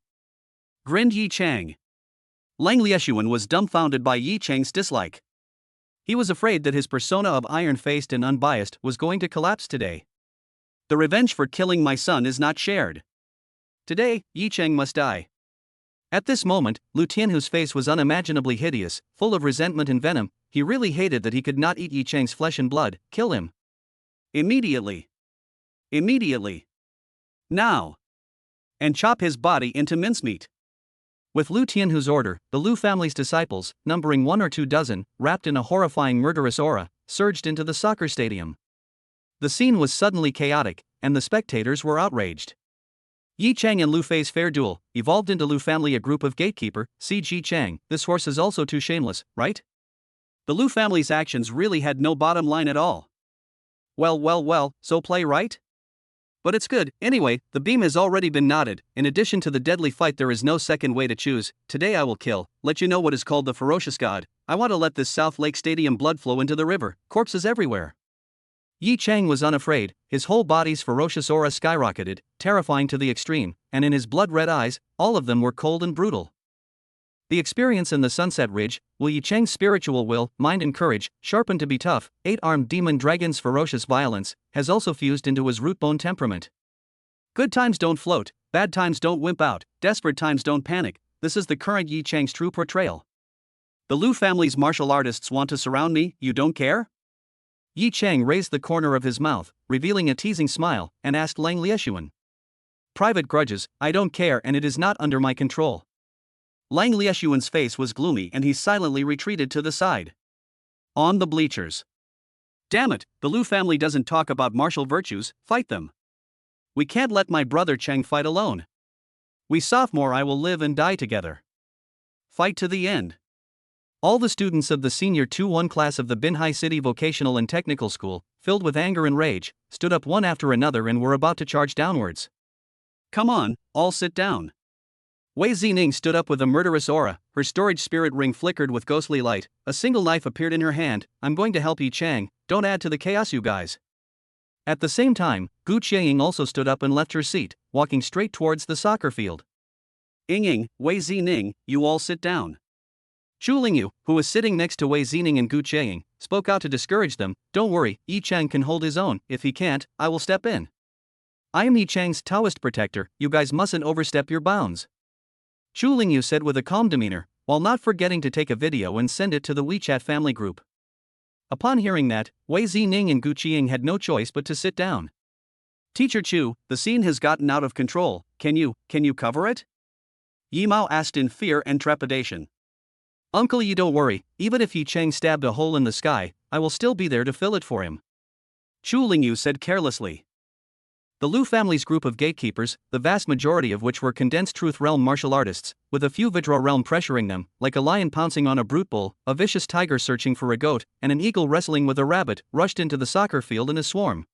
Grinned Yi Chang. Lang Lieshuan was dumbfounded by Yi Chang's dislike. He was afraid that his persona of iron-faced and unbiased was going to collapse today. The revenge for killing my son is not shared. Today, Yi Chang must die. At this moment, Lu Tianhu's face was unimaginably hideous, full of resentment and venom. He really hated that he could not eat Yi Chang's flesh and blood. Kill him. Immediately. Immediately. Now. And chop his body into mincemeat. With Lu Tianhu's order, the Lu family's disciples, numbering 1 or 2 dozen, wrapped in a horrifying murderous aura, surged into the soccer stadium. The scene was suddenly chaotic, and the spectators were outraged. Yi Chang and Lu Fei's fair duel evolved into Lu family, a group of gatekeeper. Siege Yi Chang, this horse is also too shameless, right? The Lu family's actions really had no bottom line at all. Well, so play right? But it's good. Anyway, the beam has already been knotted. In addition to the deadly fight, there is no second way to choose. Today I will kill, let you know what is called the ferocious god. I want to let this South Lake Stadium blood flow into the river. Corpses everywhere. Yi Chang was unafraid, his whole body's ferocious aura skyrocketed, terrifying to the extreme, and in his blood-red eyes, all of them were cold and brutal. The experience in the Sunset Ridge, Yi Chang's spiritual will, mind and courage, sharpened to be tough, eight-armed demon dragon's ferocious violence, has also fused into his root-bone temperament. Good times don't float, bad times don't wimp out, desperate times don't panic. This is the current Yi Chang's true portrayal. The Liu family's martial artists want to surround me, you don't care? Yi Chang raised the corner of his mouth, revealing a teasing smile, and asked Lang Lieshuan. Private grudges, I don't care and it is not under my control. Lang Lieshuan's face was gloomy and he silently retreated to the side. On the bleachers. Damn it, the Liu family doesn't talk about martial virtues, fight them. We can't let my brother Cheng fight alone. We sophomore I will live and die together. Fight to the end. All the students of the senior 2-1 class of the Binhai City Vocational and Technical School, filled with anger and rage, stood up one after another and were about to charge downwards. Come on, all sit down. Wei Zining stood up with a murderous aura, her storage spirit ring flickered with ghostly light, a single knife appeared in her hand. I'm going to help Yi Chang, don't add to the chaos you guys. At the same time, Gu Qiaying also stood up and left her seat, walking straight towards the soccer field. Ying, Wei Zining, you all sit down. Zhu Lingyu, who was sitting next to Wei Zining and Gu Qiaying, spoke out to discourage them. Don't worry, Yi Chang can hold his own, if he can't, I will step in. I am Yi Chang's Taoist protector, you guys mustn't overstep your bounds. Zhu Lingyu said with a calm demeanor, while not forgetting to take a video and send it to the WeChat family group. Upon hearing that, Wei Zining and Gu Qiaying had no choice but to sit down. Teacher Chu, the scene has gotten out of control, can you cover it? Yi Mao asked in fear and trepidation. Uncle Yi, don't worry, even if Yi Chang stabbed a hole in the sky, I will still be there to fill it for him. Chu Lingyu said carelessly. The Liu family's group of gatekeepers, the vast majority of which were condensed truth realm martial artists, with a few Vidra realm pressuring them, like a lion pouncing on a brute bull, a vicious tiger searching for a goat, and an eagle wrestling with a rabbit, rushed into the soccer field in a swarm.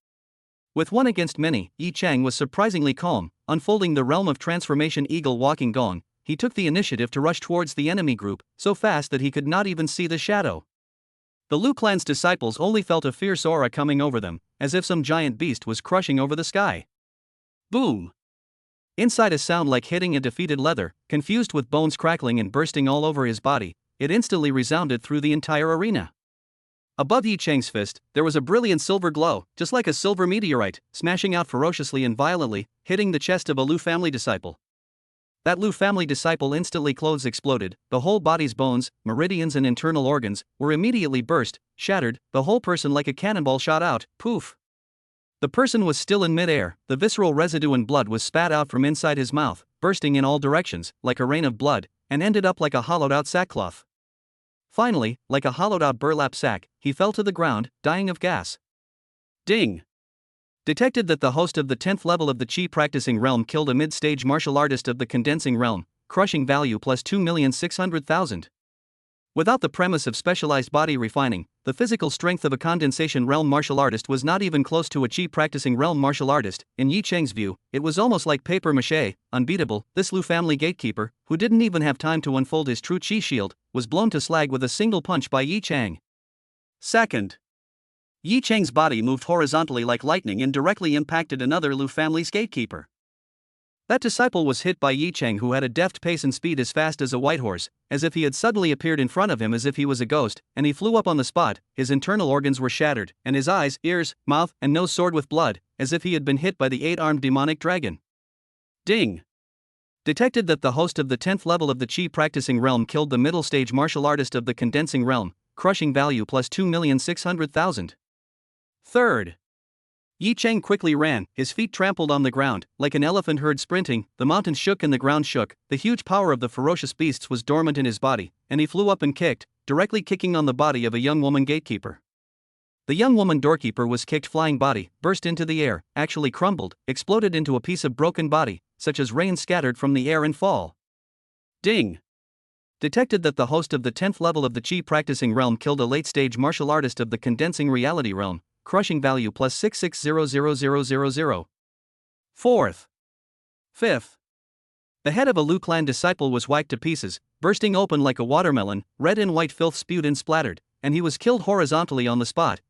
With one against many, Yi Chang was surprisingly calm, unfolding the realm of transformation eagle walking gong. He took the initiative to rush towards the enemy group, so fast that he could not even see the shadow. The Liu clan's disciples only felt a fierce aura coming over them, as if some giant beast was crushing over the sky. Boom! Inside a sound like hitting a defeated leather, confused with bones crackling and bursting all over his body, it instantly resounded through the entire arena. Above Yi Chang's fist, there was a brilliant silver glow, just like a silver meteorite, smashing out ferociously and violently, hitting the chest of a Liu family disciple. That Liu family disciple instantly clothes exploded, the whole body's bones, meridians and internal organs, were immediately burst, shattered, the whole person like a cannonball shot out, poof. The person was still in mid-air, the visceral residue and blood was spat out from inside his mouth, bursting in all directions, like a rain of blood, and ended up like a hollowed-out sackcloth. Finally, like a hollowed-out burlap sack, he fell to the ground, dying of gas. Ding! Detected that the host of the 10th level of the Qi practicing realm killed a mid-stage martial artist of the condensing realm, crushing value plus 2,600,000. Without the premise of specialized body refining, the physical strength of a condensation realm martial artist was not even close to a Qi practicing realm martial artist. In Yi Chang's view, it was almost like paper mache, unbeatable. This Liu family gatekeeper, who didn't even have time to unfold his true Qi shield, was blown to slag with a single punch by Yi Chang. Second. Yi Chang's body moved horizontally like lightning and directly impacted another Liu family's gatekeeper. That disciple was hit by Yi Chang, who had a deft pace and speed as fast as a white horse, as if he had suddenly appeared in front of him as if he was a ghost, and he flew up on the spot. His internal organs were shattered, and his eyes, ears, mouth, and nose soared with blood, as if he had been hit by the 8-armed demonic dragon. Ding! Detected that the host of the 10th level of the Qi practicing realm killed the middle stage martial artist of the condensing realm, crushing value plus 2,600,000. Third. Yi Chang quickly ran, his feet trampled on the ground, like an elephant herd sprinting. The mountains shook and the ground shook, the huge power of the ferocious beasts was dormant in his body, and he flew up and kicked, directly kicking on the body of a young woman gatekeeper. The young woman doorkeeper was kicked flying body, burst into the air, actually crumbled, exploded into a piece of broken body, such as rain scattered from the air and fall. Ding! Detected that the host of the 10th level of the Qi practicing realm killed a late-stage martial artist of the condensing reality realm, crushing value plus 6600000. Fourth. Fifth. The head of a Liu clan disciple was whacked to pieces, bursting open like a watermelon, red and white filth spewed and splattered, and he was killed horizontally on the spot.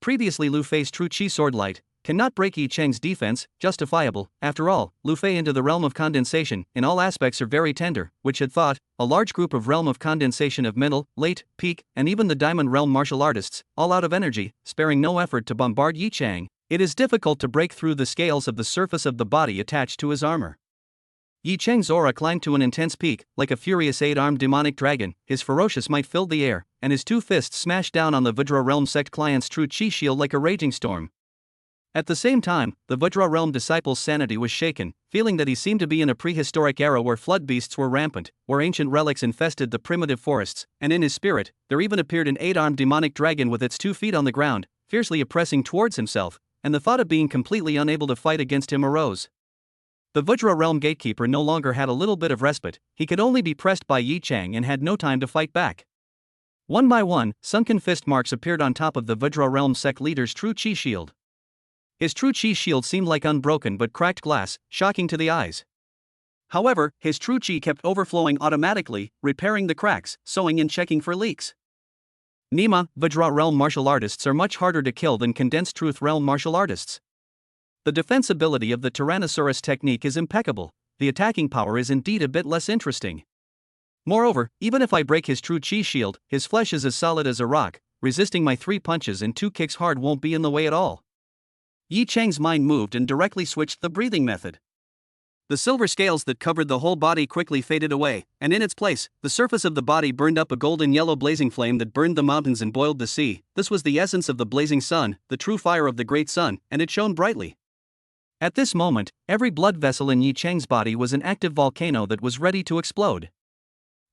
Previously Lu Fei's true chi sword light cannot break Yi Cheng's defense, justifiable. After all, Lu Fei into the realm of condensation, in all aspects are very tender, which had thought, a large group of realm of condensation of middle, late, peak, and even the diamond realm martial artists, all out of energy, sparing no effort to bombard Yi Cheng. It is difficult to break through the scales of the surface of the body attached to his armor. Yi Cheng's aura climbed to an intense peak, like a furious 8-armed demonic dragon. His ferocious might filled the air, and his two fists smashed down on the Vajra realm sect client's true chi shield like a raging storm. At the same time, the Vajra realm disciple's sanity was shaken, feeling that he seemed to be in a prehistoric era where flood beasts were rampant, where ancient relics infested the primitive forests, and in his spirit, there even appeared an 8-armed demonic dragon with its 2 feet on the ground, fiercely oppressing towards himself, and the thought of being completely unable to fight against him arose. The Vajra realm gatekeeper no longer had a little bit of respite, he could only be pressed by Yi Cheng and had no time to fight back. One by one, sunken fist marks appeared on top of the Vajra realm sect leader's true chi shield. His true chi shield seemed like unbroken but cracked glass, shocking to the eyes. However, his true chi kept overflowing automatically, repairing the cracks, sewing and checking for leaks. Nima, Vajra realm martial artists are much harder to kill than condensed truth realm martial artists. The defensibility of the Tyrannosaurus technique is impeccable, the attacking power is indeed a bit less interesting. Moreover, even if I break his true chi shield, his flesh is as solid as a rock, resisting my 3 punches and 2 kicks hard won't be in the way at all. Yi Cheng's mind moved and directly switched the breathing method. The silver scales that covered the whole body quickly faded away, and in its place, the surface of the body burned up a golden yellow blazing flame that burned the mountains and boiled the sea. This was the essence of the blazing sun, the true fire of the great sun, and it shone brightly. At this moment, every blood vessel in Yi Cheng's body was an active volcano that was ready to explode.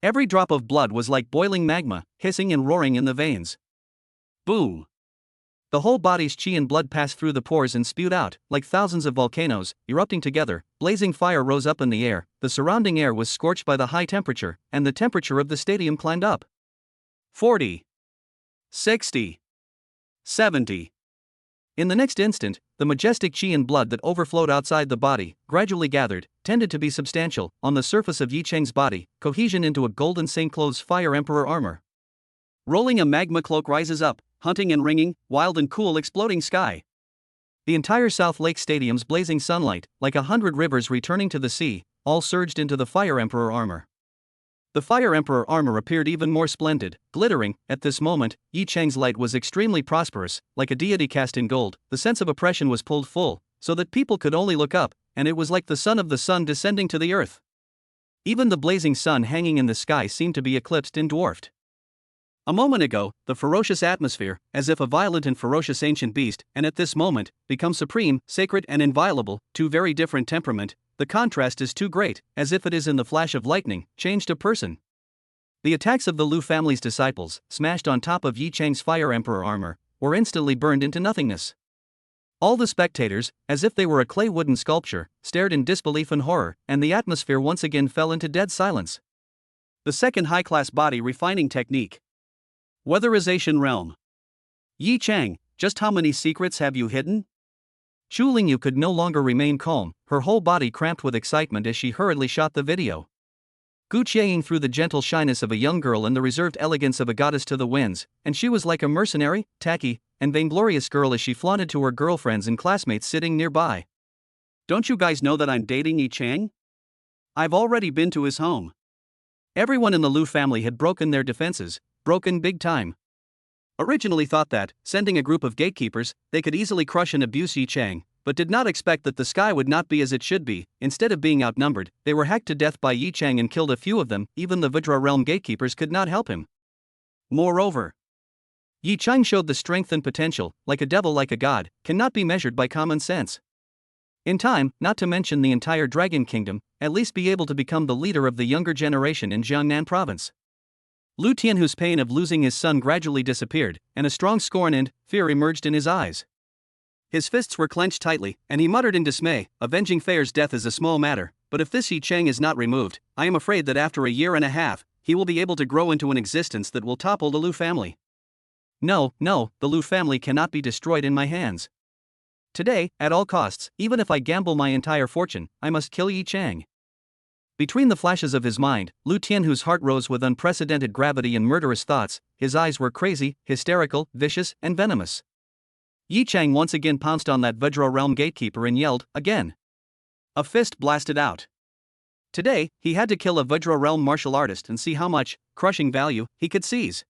Every drop of blood was like boiling magma, hissing and roaring in the veins. Boom! The whole body's chi and blood passed through the pores and spewed out, like thousands of volcanoes, erupting together. Blazing fire rose up in the air, the surrounding air was scorched by the high temperature, and the temperature of the stadium climbed up. 40. 60. 70. In the next instant, the majestic chi and blood that overflowed outside the body, gradually gathered, tended to be substantial, on the surface of Yi Cheng's body, cohesion into a golden St. Clothes's fire emperor armor. Rolling a magma cloak rises up, hunting and ringing, wild and cool exploding sky. The entire South Lake Stadium's blazing sunlight, like 100 rivers returning to the sea, all surged into the fire emperor armor. The Fire Emperor armor appeared even more splendid, glittering. At this moment, Yi Cheng's light was extremely prosperous, like a deity cast in gold. The sense of oppression was pulled full, so that people could only look up, and it was like the son of the sun descending to the earth. Even the blazing sun hanging in the sky seemed to be eclipsed and dwarfed. A moment ago, the ferocious atmosphere, as if a violent and ferocious ancient beast, and at this moment, become supreme, sacred and inviolable, 2 very different temperament. The contrast is too great, as if it is in the flash of lightning, changed a person. The attacks of the Lu family's disciples, smashed on top of Yi Cheng's Fire Emperor armor, were instantly burned into nothingness. All the spectators, as if they were a clay wooden sculpture, stared in disbelief and horror, and the atmosphere once again fell into dead silence. The second high-class body refining technique. Weatherization realm. Yi Cheng, just how many secrets have you hidden? Chu Lingyu could no longer remain calm, her whole body cramped with excitement as she hurriedly shot the video. Gu Qiaying threw the gentle shyness of a young girl and the reserved elegance of a goddess to the winds, and she was like a mercenary, tacky, and vainglorious girl as she flaunted to her girlfriends and classmates sitting nearby. Don't you guys know that I'm dating Yi Cheng? I've already been to his home. Everyone in the Lu family had broken their defenses, broken big time. Originally thought that, sending a group of gatekeepers, they could easily crush and abuse Yi Cheng, but did not expect that the sky would not be as it should be. Instead of being outnumbered, they were hacked to death by Yi Cheng and killed a few of them. Even the Vajra realm gatekeepers could not help him. Moreover, Yi Cheng showed the strength and potential, like a devil like a god, cannot be measured by common sense. In time, not to mention the entire Dragon Kingdom, at least be able to become the leader of the younger generation in Jiangnan province. Lu Tianhu's pain of losing his son gradually disappeared, and a strong scorn and fear emerged in his eyes. His fists were clenched tightly, and he muttered in dismay, avenging Feier's death is a small matter, but if this Yi Cheng is not removed, I am afraid that after a year and a half, he will be able to grow into an existence that will topple the Lu family. No, the Lu family cannot be destroyed in my hands. Today, at all costs, even if I gamble my entire fortune, I must kill Yi Cheng. Between the flashes of his mind, Lu Tianhu's heart rose with unprecedented gravity and murderous thoughts. His eyes were crazy, hysterical, vicious, and venomous. Yi Chang once again pounced on that Vajra realm gatekeeper and yelled, again. A fist blasted out. Today, he had to kill a Vajra realm martial artist and see how much crushing value he could seize.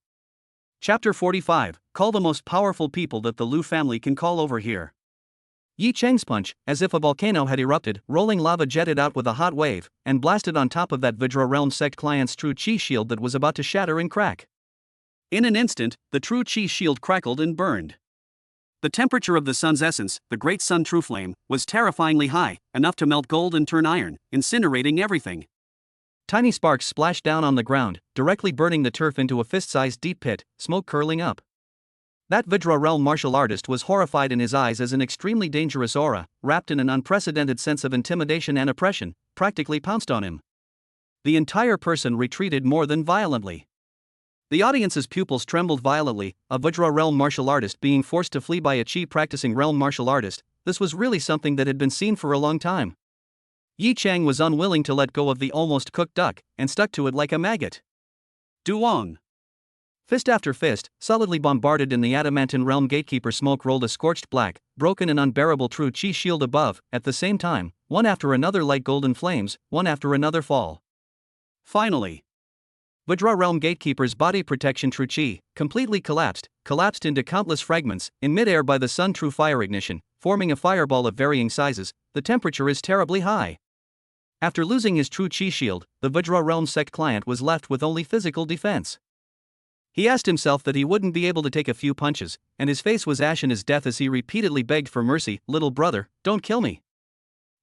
Chapter 45, Call the most powerful people that the Lu family can call over here. Yi Chang's punch, as if a volcano had erupted, rolling lava jetted out with a hot wave, and blasted on top of that Vajra realm sect client's true chi shield that was about to shatter and crack. In an instant, the true chi shield crackled and burned. The temperature of the sun's essence, the great sun true flame, was terrifyingly high, enough to melt gold and turn iron, incinerating everything. Tiny sparks splashed down on the ground, directly burning the turf into a fist-sized deep pit, smoke curling up. That Vajra realm martial artist was horrified in his eyes as an extremely dangerous aura, wrapped in an unprecedented sense of intimidation and oppression, practically pounced on him. The entire person retreated more than violently. The audience's pupils trembled violently, a Vajra realm martial artist being forced to flee by a chi-practicing realm martial artist. This was really something that had been seen for a long time. Yi Chang was unwilling to let go of the almost cooked duck, and stuck to it like a maggot. Duong. Fist after fist, solidly bombarded in the adamantine realm gatekeeper smoke rolled a scorched black, broken and unbearable true chi shield above, at the same time, one after another light golden flames, one after another fall. Finally, Vajra realm gatekeeper's body protection true chi completely collapsed into countless fragments, in midair by the sun true fire ignition, forming a fireball of varying sizes. The temperature is terribly high. After losing his true chi shield, the Vajra realm sect client was left with only physical defense. He asked himself that he wouldn't be able to take a few punches, and his face was ashen as death as he repeatedly begged for mercy. Little brother, don't kill me.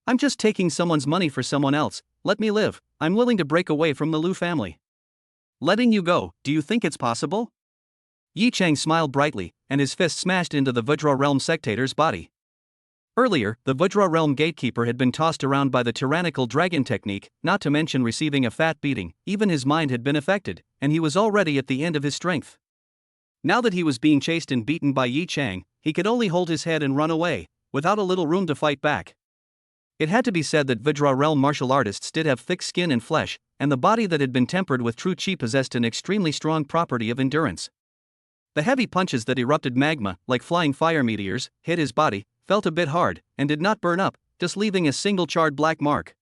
I'm just taking someone's money for someone else, let me live, I'm willing to break away from the Lu family. Letting you go, do you think it's possible? Yi Chang smiled brightly, and his fist smashed into the Vajra realm sectator's body. Earlier, the Vajra realm gatekeeper had been tossed around by the tyrannical dragon technique, not to mention receiving a fat beating. Even his mind had been affected, and he was already at the end of his strength. Now that he was being chased and beaten by Yi Chang, he could only hold his head and run away, without a little room to fight back. It had to be said that Vajra realm martial artists did have thick skin and flesh, and the body that had been tempered with true chi possessed an extremely strong property of endurance. The heavy punches that erupted magma, like flying fire meteors, hit his body, felt a bit hard, and did not burn up, just leaving a single charred black mark.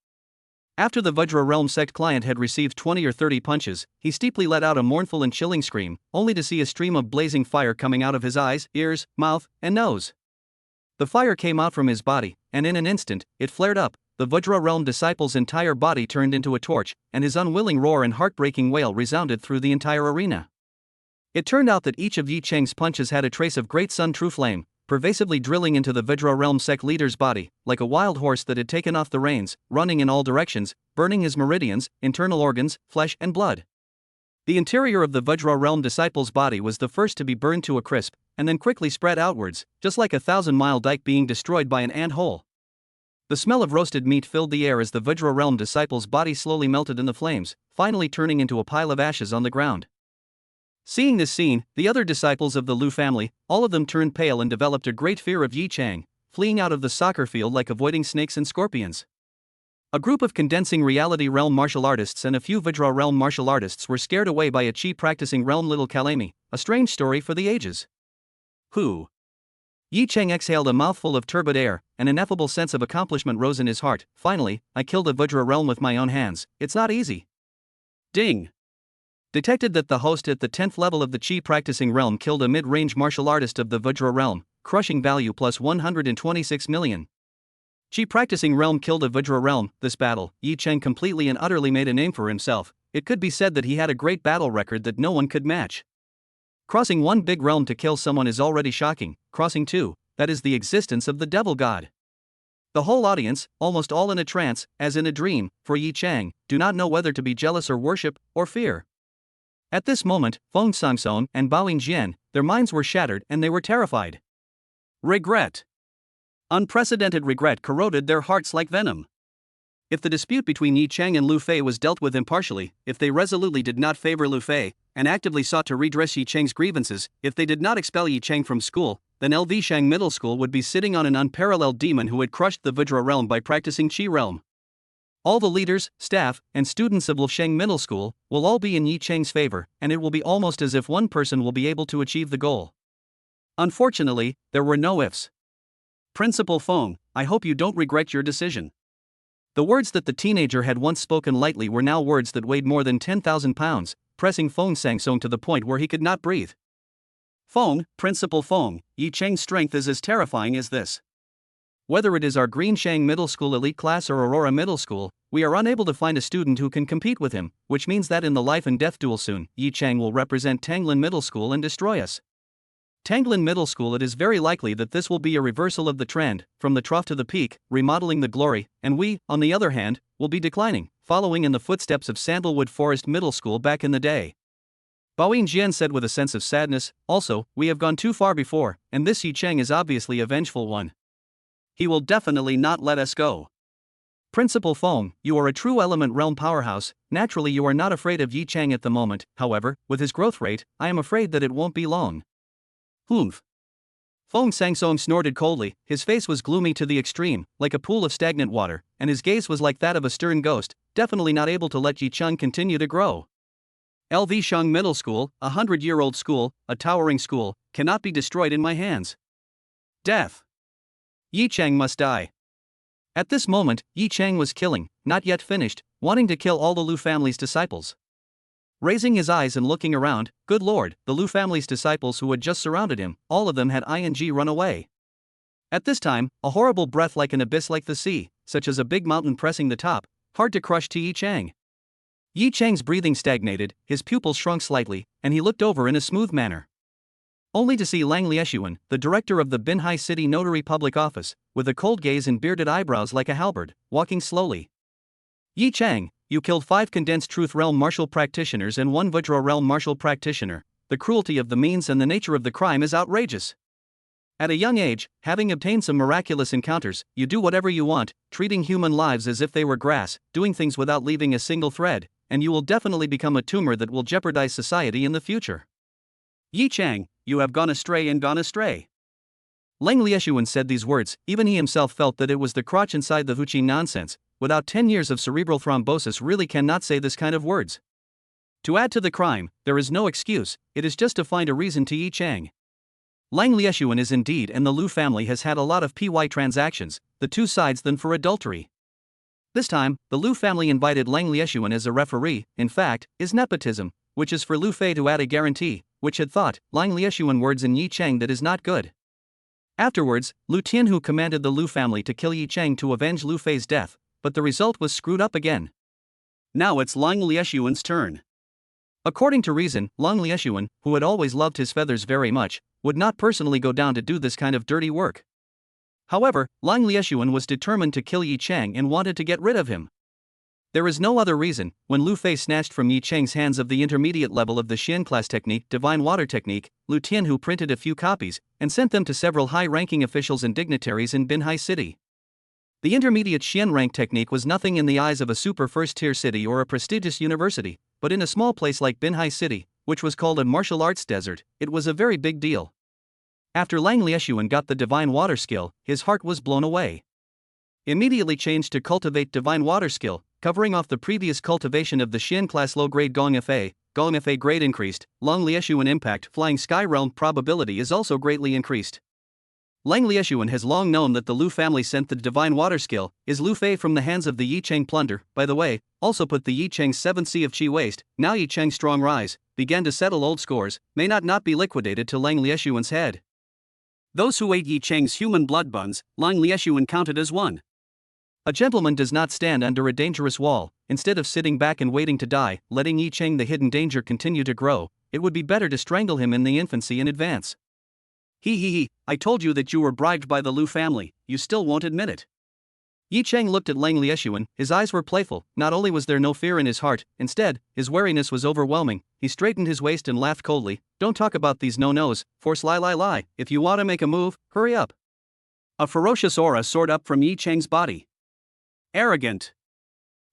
After the Vajra realm sect client had received 20 or 30 punches, he steeply let out a mournful and chilling scream, only to see a stream of blazing fire coming out of his eyes, ears, mouth, and nose. The fire came out from his body, and in an instant, it flared up. The Vajra realm disciple's entire body turned into a torch, and his unwilling roar and heartbreaking wail resounded through the entire arena. It turned out that each of Yi Chang's punches had a trace of great sun true flame, pervasively drilling into the Vajra realm sect leader's body, like a wild horse that had taken off the reins, running in all directions, burning his meridians, internal organs, flesh and blood. The interior of the Vajra realm disciple's body was the first to be burned to a crisp, and then quickly spread outwards, just like a 1,000-mile dike being destroyed by an ant hole. The smell of roasted meat filled the air as the Vajra realm disciple's body slowly melted in the flames, finally turning into a pile of ashes on the ground. Seeing this scene, the other disciples of the Lu family, all of them turned pale and developed a great fear of Yi Chang, fleeing out of the soccer field like avoiding snakes and scorpions. A group of condensing reality realm martial artists and a few Vajra realm martial artists were scared away by a chi-practicing realm little Kalemi, a strange story for the ages. Who? Yi Chang exhaled a mouthful of turbid air, an ineffable sense of accomplishment rose in his heart. Finally, I killed a Vajra realm with my own hands, it's not easy. Ding! Detected that the host at the 10th level of the chi-practicing realm killed a mid-range martial artist of the Vajra realm, crushing value plus 126 million. Chi-practicing realm killed a Vajra realm. This battle, Yi Chang completely and utterly made a name for himself. It could be said that he had a great battle record that no one could match. Crossing one big realm to kill someone is already shocking, crossing two, that is the existence of the devil god. The whole audience, almost all in a trance, as in a dream, for Yi Chang, do not know whether to be jealous or worship, or fear. At this moment, Feng Samson and Baoing Jian, their minds were shattered and they were terrified. Regret. Unprecedented regret corroded their hearts like venom. If the dispute between Yi Chang and Lu Fei was dealt with impartially, if they resolutely did not favor Lu Fei, and actively sought to redress Yi Chang's grievances, if they did not expel Yi Chang from school, then LV Shang Middle School would be sitting on an unparalleled demon who had crushed the Vajra realm by practicing Qi realm. All the leaders, staff, and students of Lufsheng Middle School will all be in Yi Chang's favor, and it will be almost as if one person will be able to achieve the goal. Unfortunately, there were no ifs. Principal Feng, I hope you don't regret your decision. The words that the teenager had once spoken lightly were now words that weighed more than 10,000 pounds, pressing Feng Sangsong to the point where he could not breathe. Feng, Principal Feng, Yi Cheng's strength is as terrifying as this. Whether it is our Greenshang Middle School elite class or Aurora Middle School, we are unable to find a student who can compete with him, which means that in the life and death duel soon, Yi Cheng will represent Tanglin Middle School and destroy us. Tanglin Middle School, it is very likely that this will be a reversal of the trend, from the trough to the peak, remodeling the glory, and we, on the other hand, will be declining, following in the footsteps of Sandalwood Forest Middle School back in the day. Baoyin Jian said with a sense of sadness, also, we have gone too far before, and this Yi Cheng is obviously a vengeful one. He will definitely not let us go. Principal Feng, you are a true element realm powerhouse. Naturally you are not afraid of Yi Cheng at the moment, however, with his growth rate, I am afraid that it won't be long. Humph. Feng Sangsong snorted coldly, his face was gloomy to the extreme, like a pool of stagnant water, and his gaze was like that of a stern ghost, definitely not able to let Yi Cheng continue to grow. LV Shang Middle School, a 100-year-old school, a towering school, cannot be destroyed in my hands. Death. Yi Cheng must die. At this moment, Yi Cheng was killing, not yet finished, wanting to kill all the Lu family's disciples. Raising his eyes and looking around, good lord, the Lu family's disciples who had just surrounded him, all of them had run away. At this time, a horrible breath like an abyss like the sea, such as a big mountain pressing the top, hard to crush to Yi Cheng. Yi Cheng's breathing stagnated, his pupils shrunk slightly, and he looked over in a smooth manner. Only to see Lang Lieshuan, the director of the Binhai City Notary Public Office, with a cold gaze and bearded eyebrows like a halberd, walking slowly. Yi Cheng, you killed 5 Condensed Truth Realm martial practitioners and 1 Vajra Realm martial practitioner. The cruelty of the means and the nature of the crime is outrageous. At a young age, having obtained some miraculous encounters, you do whatever you want, treating human lives as if they were grass, doing things without leaving a single thread, and you will definitely become a tumor that will jeopardize society in the future. Yi Cheng, you have gone astray and gone astray. Lang Lieshuan said these words, even he himself felt that it was the crotch inside the Huqi nonsense, without 10 years of cerebral thrombosis really cannot say this kind of words. To add to the crime, there is no excuse, it is just to find a reason to Yi Cheng. Lang Lieshuan is indeed, and the Lu family has had a lot of PY transactions, the two sides then for adultery. This time, the Lu family invited Lang Lieshuan as a referee, in fact, is nepotism, which is for Lu Fei to add a guarantee, which had thought, Lang Lieshuan words in Yi Cheng that is not good. Afterwards, Lu Tianhu commanded the Lu family to kill Yi Cheng to avenge Lu Fei's death, but the result was screwed up again. Now it's Lang Lieshuan's turn. According to reason, Lang Lieshuan, who had always loved his feathers very much, would not personally go down to do this kind of dirty work. However, Lang Lieshuan was determined to kill Yi Cheng and wanted to get rid of him. There is no other reason. When Lu Fei snatched from Yi Cheng's hands of the intermediate level of the Xian class technique, Divine Water Technique, Lu Tianhu printed a few copies and sent them to several high-ranking officials and dignitaries in Binhai City. The intermediate Xian rank technique was nothing in the eyes of a super first-tier city or a prestigious university, but in a small place like Binhai City, which was called a martial arts desert, it was a very big deal. After Lang Lieshuan got the divine water skill, his heart was blown away. Immediately changed to cultivate divine water skill, covering off the previous cultivation of the Xian class low-grade Gong Fa grade increased, Lang Lieshuan impact flying sky realm probability is also greatly increased. Lang Lieshuan has long known that the Lu family sent the divine water skill, is Lu Fei from the hands of the Yi Cheng plunder, by the way, also put the Yi Cheng's 7th Sea of Qi waste, now Yi Cheng's strong rise, began to settle old scores, may not be liquidated to Lang Lieshuan's head. Those who ate Yi Cheng's human blood buns, Lang Lieshuan counted as one. A gentleman does not stand under a dangerous wall. Instead of sitting back and waiting to die, letting Yi Cheng the hidden danger continue to grow, it would be better to strangle him in the infancy in advance. I told you that you were bribed by the Lu family, you still won't admit it. Yi Cheng looked at Lang Lieshuan, his eyes were playful, not only was there no fear in his heart, instead, his wariness was overwhelming. He straightened his waist and laughed coldly, don't talk about these no-nos, force lie, if you want to make a move, hurry up. A ferocious aura soared up from Yi Cheng's body. Arrogant.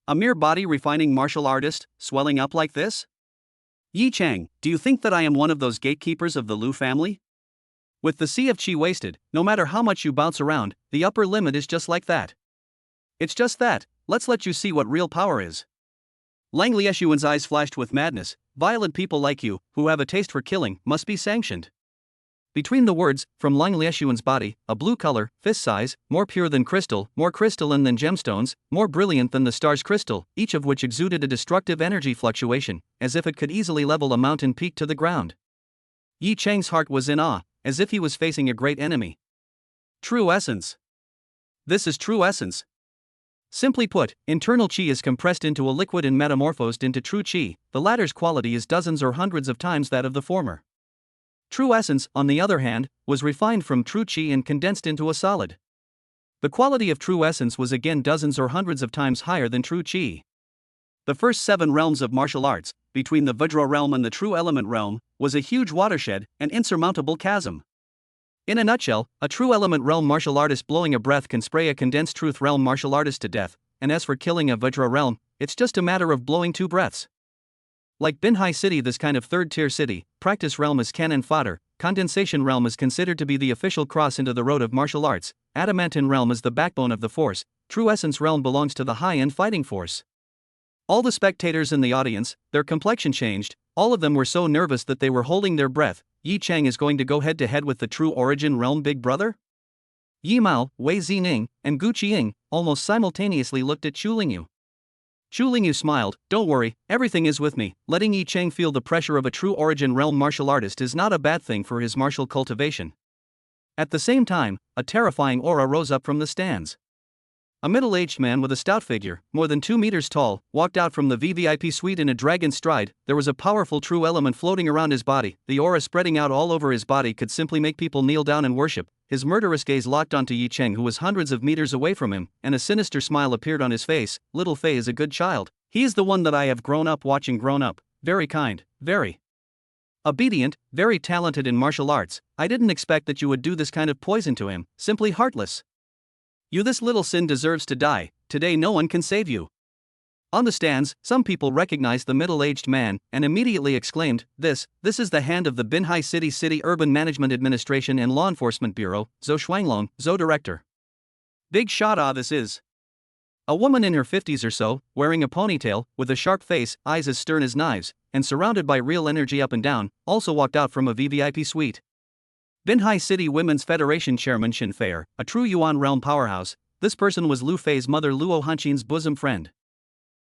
A mere body refining martial artist, swelling up like this? Yi Cheng, do you think that I am one of those gatekeepers of the Lu family? With the Sea of Qi wasted, no matter how much you bounce around, the upper limit is just like that. It's just that, let's let you see what real power is. Lang Lieshuan's eyes flashed with madness, violent people like you, who have a taste for killing, must be sanctioned. Between the words, from Lang Lieshuan's body, a blue color, fist size, more pure than crystal, more crystalline than gemstones, more brilliant than the star's crystal, each of which exuded a destructive energy fluctuation, as if it could easily level a mountain peak to the ground. Yi Chang's heart was in awe, as if he was facing a great enemy. True essence. This is true essence. Simply put, internal qi is compressed into a liquid and metamorphosed into true qi. The latter's quality is dozens or hundreds of times that of the former. True essence, on the other hand, was refined from true qi and condensed into a solid. The quality of true essence was again dozens or hundreds of times higher than true qi. The first 7 realms of martial arts, between the Vajra realm and the true element realm, was a huge watershed, an insurmountable chasm. In a nutshell, a true element realm martial artist blowing a breath can spray a condensed truth realm martial artist to death, and as for killing a Vajra realm, it's just a matter of blowing 2 breaths. Like Binhai City, this kind of third-tier city, practice realm is cannon fodder, condensation realm is considered to be the official cross into the road of martial arts, adamantine realm is the backbone of the force, true essence realm belongs to the high-end fighting force. All the spectators in the audience, their complexion changed, all of them were so nervous that they were holding their breath. Yi Chang is going to go head-to-head with the true origin realm big brother? Yi Mao, Wei Zining, and Gu Qiying almost simultaneously looked at Chu Lingyu. Chu Lingyu smiled, "Don't worry, everything is with me." Letting Yi Chang feel the pressure of a true origin realm martial artist is not a bad thing for his martial cultivation. At the same time, a terrifying aura rose up from the stands. A middle-aged man with a stout figure, more than 2 meters tall, walked out from the VVIP suite in a dragon stride. There was a powerful true element floating around his body, the aura spreading out all over his body could simply make people kneel down and worship. His murderous gaze locked onto Yi Chang, who was hundreds of meters away from him, and a sinister smile appeared on his face. "Little Fei is a good child. He is the one that I have grown up watching grown up. Very kind, very obedient, very talented in martial arts. I didn't expect that you would do this kind of poison to him, simply heartless. You, this little sin deserves to die. Today no one can save you." On the stands, some people recognized the middle-aged man and immediately exclaimed, This is the hand of the Binhai City Urban Management Administration and Law Enforcement Bureau, Zhou Shuanglong, Zhou Director. Big shot, this is. A woman in her 50s or so, wearing a ponytail, with a sharp face, eyes as stern as knives, and surrounded by real energy up and down, also walked out from a VVIP suite. Binhai City Women's Federation Chairman Xin Fei, a true Yuan realm powerhouse. This person was Lu Fei's mother, Luo Hanqin's bosom friend.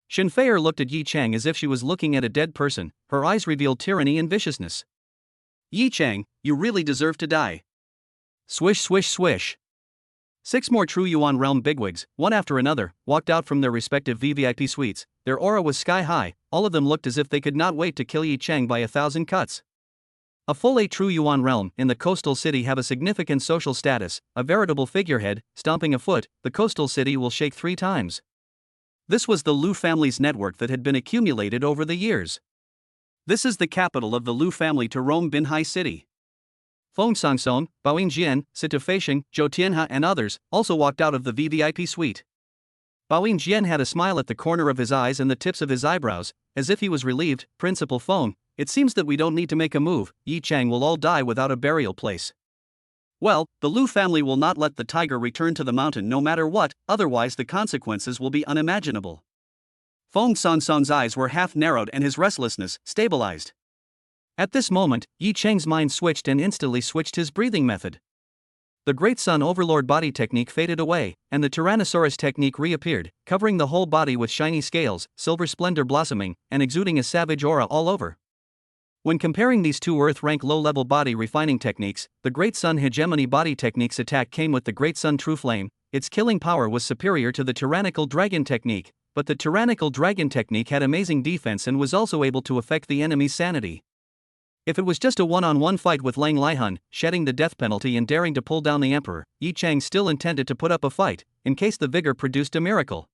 Xin Fei looked at Yi Chang as if she was looking at a dead person. Her eyes revealed tyranny and viciousness. "Yi Chang, you really deserve to die." Swish, swish, swish. 6 more true Yuan realm bigwigs, one after another, walked out from their respective VVIP suites. Their aura was sky high. All of them looked as if they could not wait to kill Yi Chang by 1,000 cuts. A full 8 true Yuan realm in the coastal city have a significant social status, a veritable figurehead. Stomping a foot, the coastal city will shake 3 times. This was the Lu family's network that had been accumulated over the years. This is the capital of the Lu family to roam Binhai City. Feng Sangson, Baoing Jian, Sita Feisheng, Zhou Tianhe and others also walked out of the VVIP suite. Baoing Jian had a smile at the corner of his eyes and the tips of his eyebrows, as if he was relieved. "Principal Feng, it seems that we don't need to make a move. Yi Chang will all die without a burial place." Well, the Lu family will not let the tiger return to the mountain no matter what, otherwise the consequences will be unimaginable. Feng Sangsong's eyes were half narrowed and his restlessness stabilized. At this moment, Yi Chang's mind switched and instantly switched his breathing method. The Great Sun Overlord body technique faded away, and the Tyrannosaurus technique reappeared, covering the whole body with shiny scales, silver splendor blossoming, and exuding a savage aura all over. When comparing these 2 Earth-rank low-level body refining techniques, the Great Sun Hegemony body technique's attack came with the Great Sun True Flame. Its killing power was superior to the Tyrannical Dragon technique, but the Tyrannical Dragon technique had amazing defense and was also able to affect the enemy's sanity. If it was just a one-on-one fight with Lang Liehun, shedding the death penalty and daring to pull down the emperor, Yi Chang still intended to put up a fight, in case the vigor produced a miracle.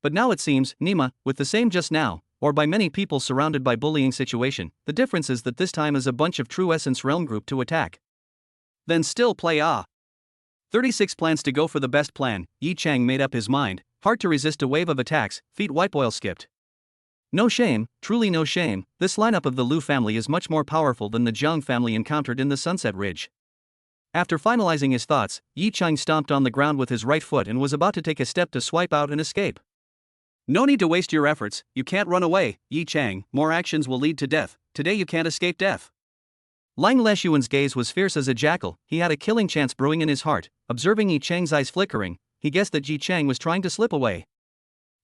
But now it seems, Nima, with the same just now, or by many people surrounded by bullying situation, the difference is that this time is a bunch of true essence realm group to attack. Then still play 36 plans to go for the best plan. Yi Chang made up his mind, hard to resist a wave of attacks, feet wipe oil skipped. No shame, truly no shame, this lineup of the Lu family is much more powerful than the Jiang family encountered in the Sunset Ridge. After finalizing his thoughts, Yi Chang stomped on the ground with his right foot and was about to take a step to swipe out and escape. "No need to waste your efforts, you can't run away, Yi Chang, more actions will lead to death. Today you can't escape death." Lang Leshuan's gaze was fierce as a jackal. He had a killing chance brewing in his heart. Observing Yi Chang's eyes flickering, he guessed that Yi Chang was trying to slip away.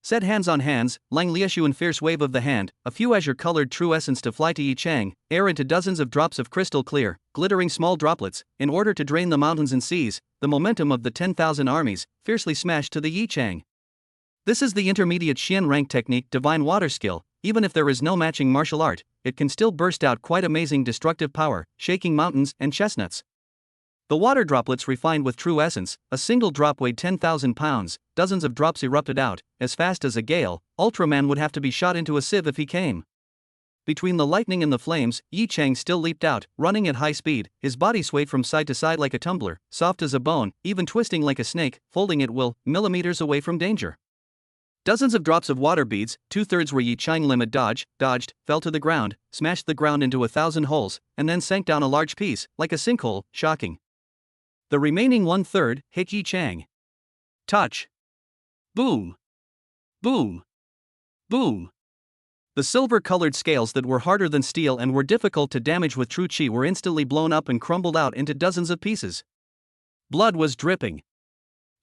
Set hands on hands, Lang Leshuan fierce wave of the hand, a few azure-colored true essence to fly to Yi Chang, air into dozens of drops of crystal clear, glittering small droplets, in order to drain the mountains and seas, the momentum of the 10,000 armies, fiercely smashed to the Yi Chang. This is the intermediate Xian rank technique divine water skill. Even if there is no matching martial art, it can still burst out quite amazing destructive power, shaking mountains and chestnuts. The water droplets refined with true essence, a single drop weighed 10,000 pounds, dozens of drops erupted out, as fast as a gale. Ultraman would have to be shot into a sieve if he came. Between the lightning and the flames, Yi Chang still leaped out, running at high speed, his body swayed from side to side like a tumbler, soft as a bone, even twisting like a snake, folding at will, millimeters away from danger. Dozens of drops of water beads, 2/3 where Yi Chang limit dodged, fell to the ground, smashed the ground into 1,000 holes, and then sank down a large piece, like a sinkhole, shocking. The remaining 1/3 hit Yi Chang. Touch. Boom. Boom. Boom. The silver-colored scales that were harder than steel and were difficult to damage with true chi were instantly blown up and crumbled out into dozens of pieces. Blood was dripping.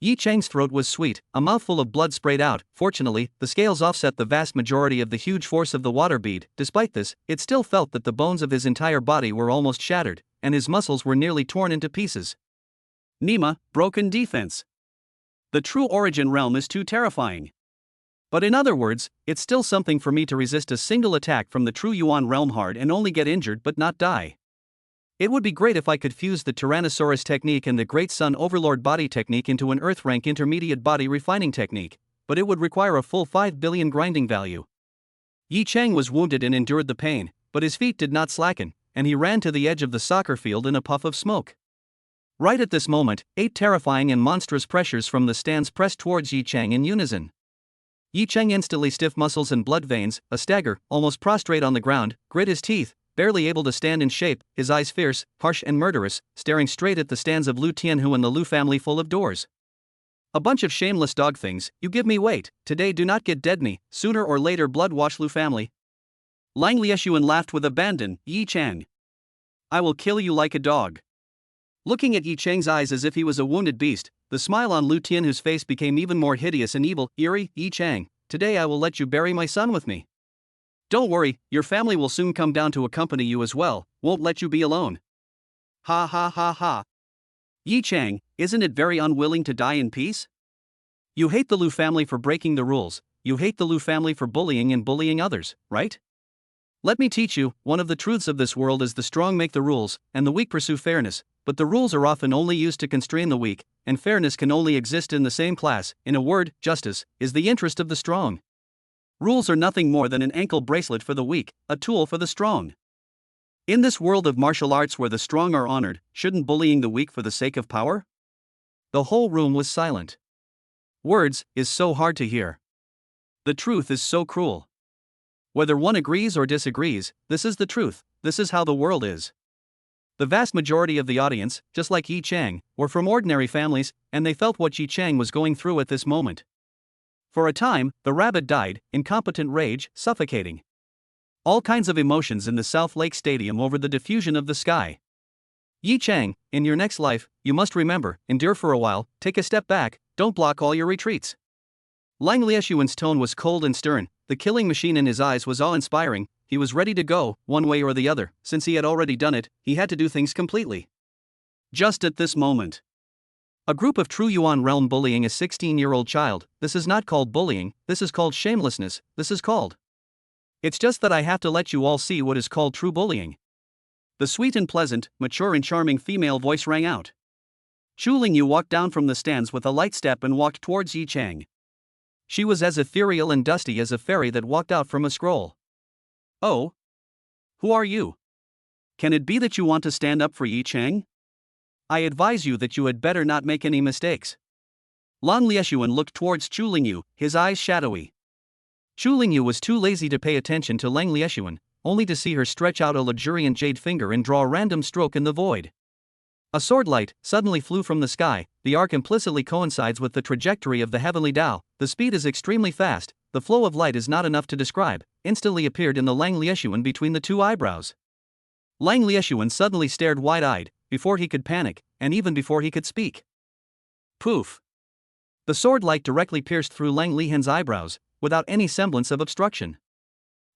Yi Chang's throat was sweet, a mouthful of blood sprayed out. Fortunately, the scales offset the vast majority of the huge force of the water bead. Despite this, it still felt that the bones of his entire body were almost shattered, and his muscles were nearly torn into pieces. Nima, broken defense. The true origin realm is too terrifying. But in other words, it's still something for me to resist a single attack from the true Yuan realm hard and only get injured but not die. It would be great if I could fuse the Tyrannosaurus technique and the Great Sun Overlord body technique into an Earth rank intermediate body refining technique, but it would require a full 5 billion grinding value. Yi Chang was wounded and endured the pain, but his feet did not slacken, and he ran to the edge of the soccer field in a puff of smoke. Right at this moment, 8 terrifying and monstrous pressures from the stands pressed towards Yi Chang in unison. Yi Chang instantly stiff muscles and blood veins, a stagger, almost prostrate on the ground, grit his teeth, barely able to stand in shape, his eyes fierce, harsh and murderous, staring straight at the stands of Lu Tianhu and the Lu family full of doors. A bunch of shameless dog things, you give me weight, today do not get dead me, sooner or later blood wash Lu family. Lang Lieshuan laughed with abandon, Yi Chang. I will kill you like a dog. Looking at Yi Chang's eyes as if he was a wounded beast, the smile on Lu Tianhu's face became even more hideous and evil. Eerie, Yi Chang, today I will let you bury my son with me. Don't worry, your family will soon come down to accompany you as well, won't let you be alone. Ha ha ha ha. Yi Chang, isn't it very unwilling to die in peace? You hate the Lu family for breaking the rules, you hate the Lu family for bullying and bullying others, right? Let me teach you, one of the truths of this world is the strong make the rules, and the weak pursue fairness, but the rules are often only used to constrain the weak, and fairness can only exist in the same class. In a word, justice is the interest of the strong. Rules are nothing more than an ankle bracelet for the weak, a tool for the strong. In this world of martial arts where the strong are honored, shouldn't bullying the weak for the sake of power? The whole room was silent. Words is so hard to hear. The truth is so cruel. Whether one agrees or disagrees, this is the truth, this is how the world is. The vast majority of the audience, just like Yi Chang, were from ordinary families, and they felt what Yi Chang was going through at this moment. For a time, the rabbit died, incompetent rage, suffocating. All kinds of emotions in the South Lake Stadium over the diffusion of the sky. Yi Chang, in your next life, you must remember, endure for a while, take a step back, don't block all your retreats. Lang Lieshuan's tone was cold and stern, the killing machine in his eyes was awe-inspiring. He was ready to go, one way or the other. Since he had already done it, he had to do things completely. Just at this moment. A group of true Yuan realm bullying a 16-year-old child, this is not called bullying, this is called shamelessness, this is called. It's just that I have to let you all see what is called true bullying. The sweet and pleasant, mature and charming female voice rang out. Chu Lingyu walked down from the stands with a light step and walked towards Yi Chang. She was as ethereal and dusty as a fairy that walked out from a scroll. Oh? Who are you? Can it be that you want to stand up for Yi Chang? I advise you that you had better not make any mistakes. Lang Lieshuan looked towards Chu Lingyu, his eyes shadowy. Chu Lingyu was too lazy to pay attention to Lang Lieshuan, only to see her stretch out a luxuriant jade finger and draw a random stroke in the void. A sword light suddenly flew from the sky. The arc implicitly coincides with the trajectory of the heavenly Tao. The speed is extremely fast, the flow of light is not enough to describe, instantly appeared in the Lang Lieshuan between the two eyebrows. Lang Lieshuan suddenly stared wide-eyed, before he could panic, and even before he could speak. Poof! The sword light directly pierced through Lang Lihan's eyebrows, without any semblance of obstruction.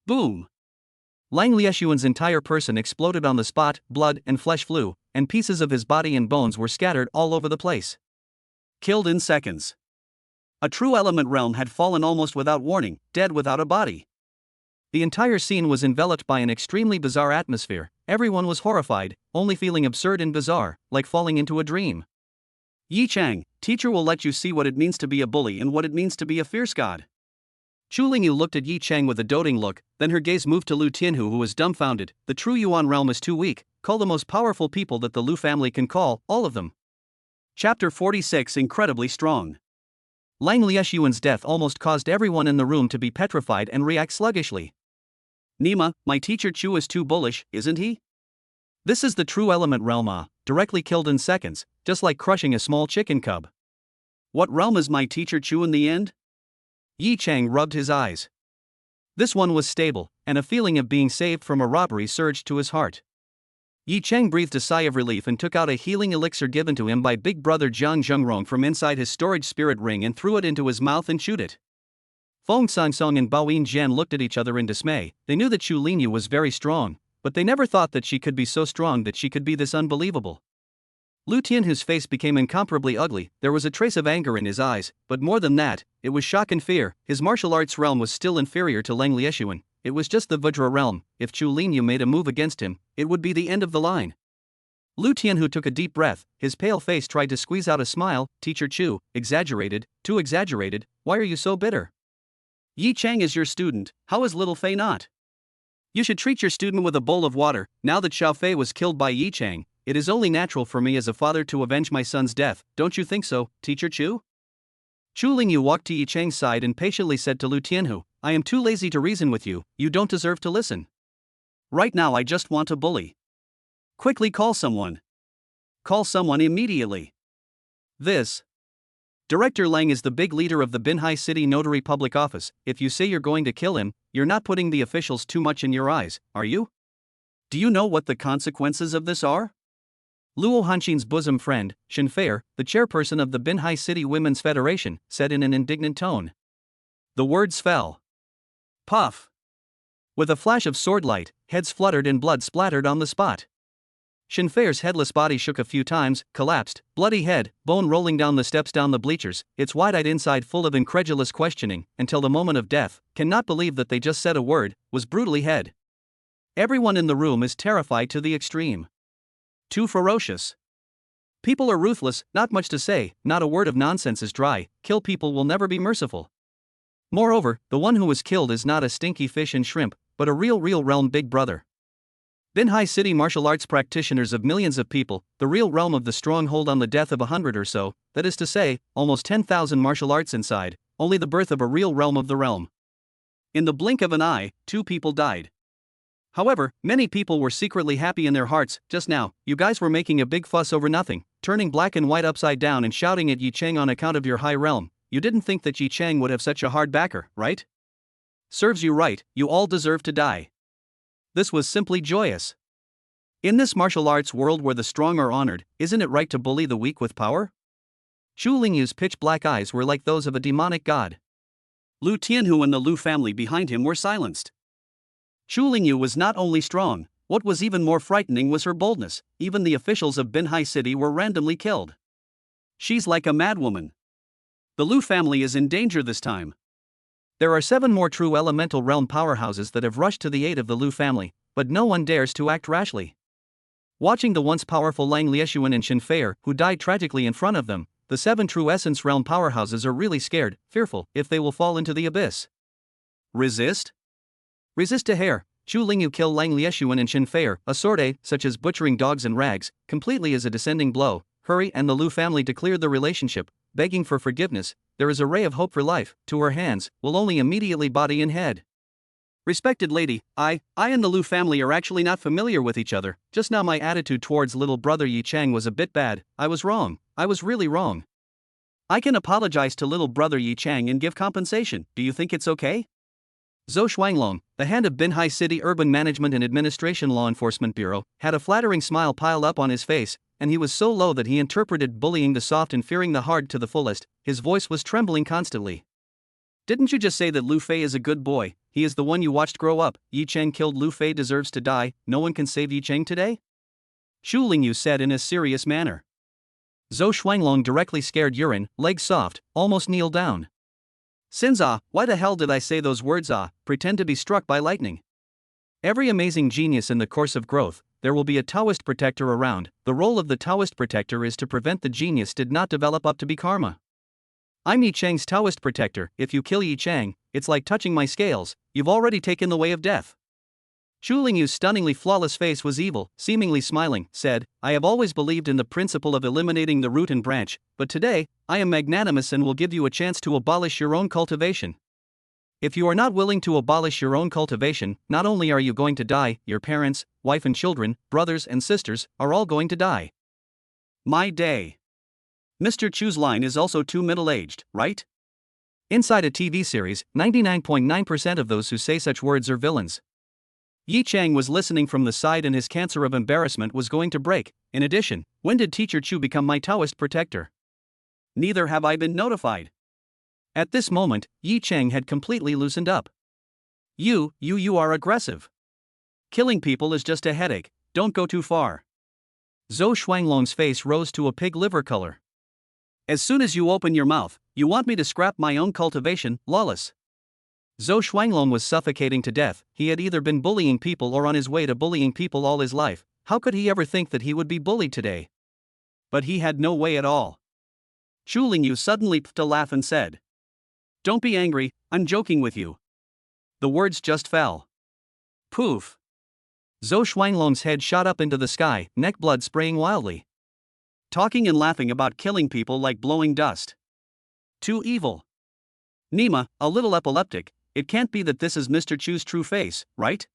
Boom! Lang Lieshuan's entire person exploded on the spot, blood and flesh flew, and pieces of his body and bones were scattered all over the place. Killed in seconds. A true element realm had fallen almost without warning, dead without a body. The entire scene was enveloped by an extremely bizarre atmosphere. Everyone was horrified, only feeling absurd and bizarre, like falling into a dream. Yi Chang, teacher will let you see what it means to be a bully and what it means to be a fierce god. Chu Lingyu looked at Yi Chang with a doting look, then her gaze moved to Lu Tianhu, who was dumbfounded. The true Yuan realm is too weak. Call the most powerful people that the Lu family can call, all of them. Chapter 46 Incredibly Strong. Lang Lieshuan's death almost caused everyone in the room to be petrified and react sluggishly. Nima, my teacher Chu is too bullish, isn't he? This is the true element realm, directly killed in seconds, just like crushing a small chicken cub. What realm is my teacher Chu in the end? Yi Chang rubbed his eyes. This one was stable, and a feeling of being saved from a robbery surged to his heart. Yi Chang breathed a sigh of relief and took out a healing elixir given to him by big brother Jiang Zhengrong from inside his storage spirit ring and threw it into his mouth and chewed it. Feng Sangsong and Baoyin Jian looked at each other in dismay. They knew that Chu Lingyu was very strong, but they never thought that she could be so strong that she could be this unbelievable. Lu Tianhu's face became incomparably ugly. There was a trace of anger in his eyes, but more than that, it was shock and fear. His martial arts realm was still inferior to Lang Lieshuan. It was just the Vajra realm. If Chu Lingyu made a move against him, it would be the end of the line. Lu Tianhu took a deep breath. His pale face tried to squeeze out a smile. Teacher Chu, exaggerated, too exaggerated. Why are you so bitter? Yi Chang is your student. How is little Fei not? You should treat your student with a bowl of water. Now that Xiao Fei was killed by Yi Chang, it is only natural for me as a father to avenge my son's death. Don't you think so, Teacher Chu? Chu Lingyu walked to Yi Chang's side and patiently said to Lu Tianhu, I am too lazy to reason with you. You don't deserve to listen. Right now I just want to bully. Quickly call someone. Call someone immediately. This. Director Lang is the big leader of the Binhai City Notary Public Office. If you say you're going to kill him, you're not putting the officials too much in your eyes, are you? Do you know what the consequences of this are? Luo Hanxin's bosom friend, Shen Feier, the chairperson of the Binhai City Women's Federation, said in an indignant tone. The words fell. Puff! With a flash of sword light, heads fluttered and blood splattered on the spot. Shen Feier's headless body shook a few times, collapsed, bloody head, bone rolling down the steps down the bleachers, its wide-eyed inside full of incredulous questioning, until the moment of death, cannot believe that they just said a word, was brutally head. Everyone in the room is terrified to the extreme. Too ferocious. People are ruthless, not much to say, not a word of nonsense is dry, kill people will never be merciful. Moreover, the one who was killed is not a stinky fish and shrimp, but a real realm big brother. Binhai City martial arts practitioners of millions of people, the real realm of the stronghold on the death of 100 or so, that is to say, almost 10,000 martial arts inside, only the birth of a real realm of the realm. In the blink of an eye, 2 people died. However, many people were secretly happy in their hearts. Just now, you guys were making a big fuss over nothing, turning black and white upside down and shouting at Yi Chang on account of your high realm. You didn't think that Yi Chang would have such a hard backer, right? Serves you right, you all deserve to die. This was simply joyous. In this martial arts world where the strong are honored, isn't it right to bully the weak with power? Chu Lingyu's pitch-black eyes were like those of a demonic god. Lu Tianhu and the Lu family behind him were silenced. Chu Lingyu was not only strong, what was even more frightening was her boldness. Even the officials of Binhai City were randomly killed. She's like a madwoman. The Lu family is in danger this time. There are 7 more true elemental realm powerhouses that have rushed to the aid of the Lu family, but no one dares to act rashly. Watching the once powerful Lang Lieshuan and Shen Feier, who died tragically in front of them, the 7 true essence realm powerhouses are really scared, fearful, if they will fall into the abyss. Resist? Resist to hair. Chu Lingyu kill Lang Lieshuan and Shen Feier, a sorte, such as butchering dogs and rags, completely as a descending blow. Hurry and the Lu family to clear the relationship, begging for forgiveness. There is a ray of hope for life. To her hands, will only immediately body and head. Respected lady, I and the Lu family are actually not familiar with each other. Just now my attitude towards little brother Yi Chang was a bit bad. I was wrong. I was really wrong. I can apologize to little brother Yi Chang and give compensation. Do you think it's okay? Zhou Shuanglong, the head of Binhai City Urban Management and Administration Law Enforcement Bureau, had a flattering smile piled up on his face, and he was so low that he interpreted bullying the soft and fearing the hard to the fullest. His voice was trembling constantly. Didn't you just say that Lu Fei is a good boy? He is the one you watched grow up. Yi Cheng killed Lu Fei, deserves to die. No one can save Yi Cheng today? Xu Lingyu said in a serious manner. Zhou Shuanglong directly scared urine, legs soft, almost kneeled down. Sinza, why the hell did I say those words? Pretend to be struck by lightning. Every amazing genius in the course of growth, there will be a Taoist protector around. The role of the Taoist protector is to prevent the genius did not develop up to be karma. I'm Yi Cheng's Taoist protector. If you kill Yi Cheng, it's like touching my scales. You've already taken the way of death. Xu Lingyu's stunningly flawless face was evil, seemingly smiling, said, I have always believed in the principle of eliminating the root and branch, but today, I am magnanimous and will give you a chance to abolish your own cultivation. If you are not willing to abolish your own cultivation, not only are you going to die, your parents, wife and children, brothers and sisters, are all going to die. My day. Mr. Chu's line is also too middle-aged, right? Inside a TV series, 99.9% of those who say such words are villains. Yi Cheng was listening from the side and his cancer of embarrassment was going to break. In addition, when did Teacher Chu become my Taoist protector? Neither have I been notified. At this moment, Yi Cheng had completely loosened up. You are aggressive. Killing people is just a headache, don't go too far. Zhou Shuanglong's face rose to a pig liver color. As soon as you open your mouth, you want me to scrap my own cultivation, lawless. Zhou Shuanglong was suffocating to death. He had either been bullying people or on his way to bullying people all his life. How could he ever think that he would be bullied today? But he had no way at all. Xu Lingyu suddenly pfft a laugh and said, Don't be angry, I'm joking with you. The words just fell. Poof. Zhou Shuanglong's head shot up into the sky, neck blood spraying wildly. Talking and laughing about killing people like blowing dust. Too evil. Nima, a little epileptic. It can't be that this is Mr. Chu's true face, right?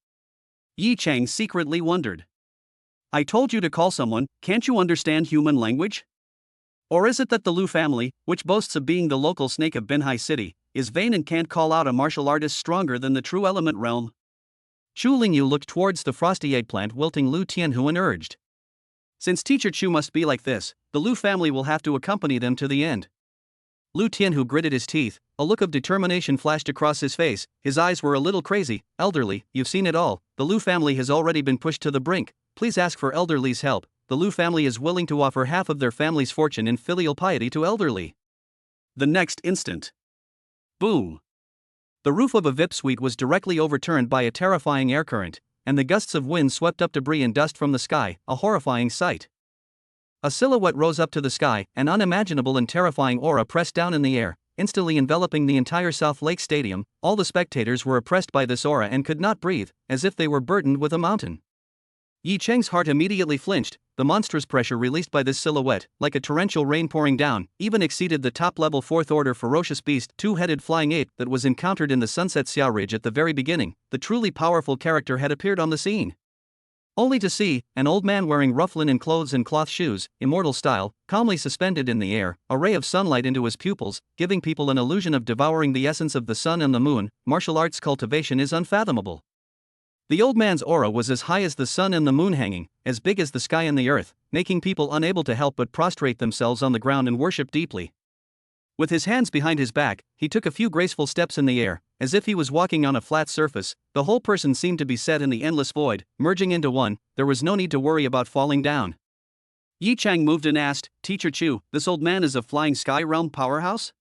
Yi Cheng secretly wondered. I told you to call someone, can't you understand human language? Or is it that the Lu family, which boasts of being the local snake of Binhai City, is vain and can't call out a martial artist stronger than the true element realm? Xu Lingyu looked towards the frosty eggplant wilting Lu Tianhu and urged. Since Teacher Chu must be like this, the Lu family will have to accompany them to the end. Lu Tianhu gritted his teeth, a look of determination flashed across his face, his eyes were a little crazy. Elderly, you've seen it all, the Lu family has already been pushed to the brink, please ask for Elderly's help. The Lu family is willing to offer half of their family's fortune in filial piety to Elderly. The next instant. Boom. The roof of a VIP suite was directly overturned by a terrifying air current, and the gusts of wind swept up debris and dust from the sky, a horrifying sight. A silhouette rose up to the sky, an unimaginable and terrifying aura pressed down in the air, instantly enveloping the entire South Lake Stadium. All the spectators were oppressed by this aura and could not breathe, as if they were burdened with a mountain. Yi Cheng's heart immediately flinched. The monstrous pressure released by this silhouette, like a torrential rain pouring down, even exceeded the top-level fourth-order ferocious beast, two-headed flying ape that was encountered in the Sunset Xiao Ridge at the very beginning. The truly powerful character had appeared on the scene. Only to see an old man wearing rough linen clothes and cloth shoes, immortal style, calmly suspended in the air, a ray of sunlight into his pupils, giving people an illusion of devouring the essence of the sun and the moon. Martial arts cultivation is unfathomable. The old man's aura was as high as the sun and the moon hanging, as big as the sky and the earth, making people unable to help but prostrate themselves on the ground and worship deeply. With his hands behind his back, he took a few graceful steps in the air, as if he was walking on a flat surface. The whole person seemed to be set in the endless void, merging into one. There was no need to worry about falling down. Yi Cheng moved and asked, Teacher Chu, this old man is a flying sky realm powerhouse?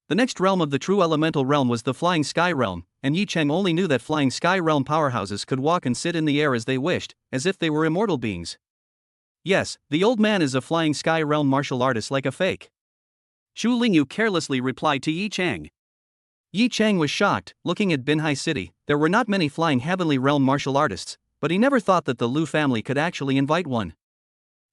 The next realm of the true elemental realm was the flying sky realm, and Yi Cheng only knew that flying sky realm powerhouses could walk and sit in the air as they wished, as if they were immortal beings. Yes, the old man is a flying sky realm martial artist like a fake. Xu Lingyu carelessly replied to Yi Cheng. Yi Cheng was shocked, looking at Binhai City. There were not many flying heavenly realm martial artists, but he never thought that the Lu family could actually invite one.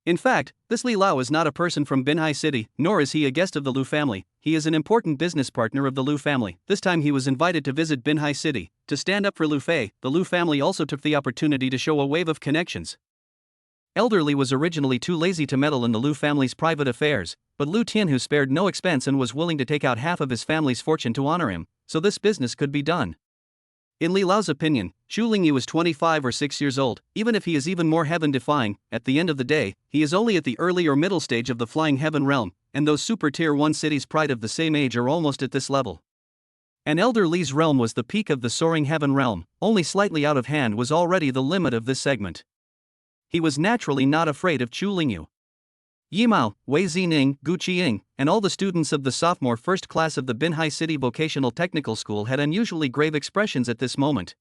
In fact, this Li Lao is not a person from Binhai City, nor is he a guest of the Lu family. He is an important business partner of the Lu family. This time he was invited to visit Binhai City. To stand up for Lu Fei, the Lu family also took the opportunity to show a wave of connections. Elderly was originally too lazy to meddle in the Lu family's private affairs, but Lu Tianhu spared no expense and was willing to take out half of his family's fortune to honor him, so this business could be done. In Li Lao's opinion, Zhu Lingyu is 25 or 6 years old. Even if he is even more heaven-defying, at the end of the day, he is only at the early or middle stage of the flying heaven realm, and those super tier 1 cities pride of the same age are almost at this level. And Elder Li's realm was the peak of the soaring heaven realm, only slightly out of hand was already the limit of this segment. He was naturally not afraid of Zhu Lingyu. Yimao, Wei Zining, Gu Qiying, and all the students of the sophomore first class of the Binhai City Vocational Technical School had unusually grave expressions at this moment.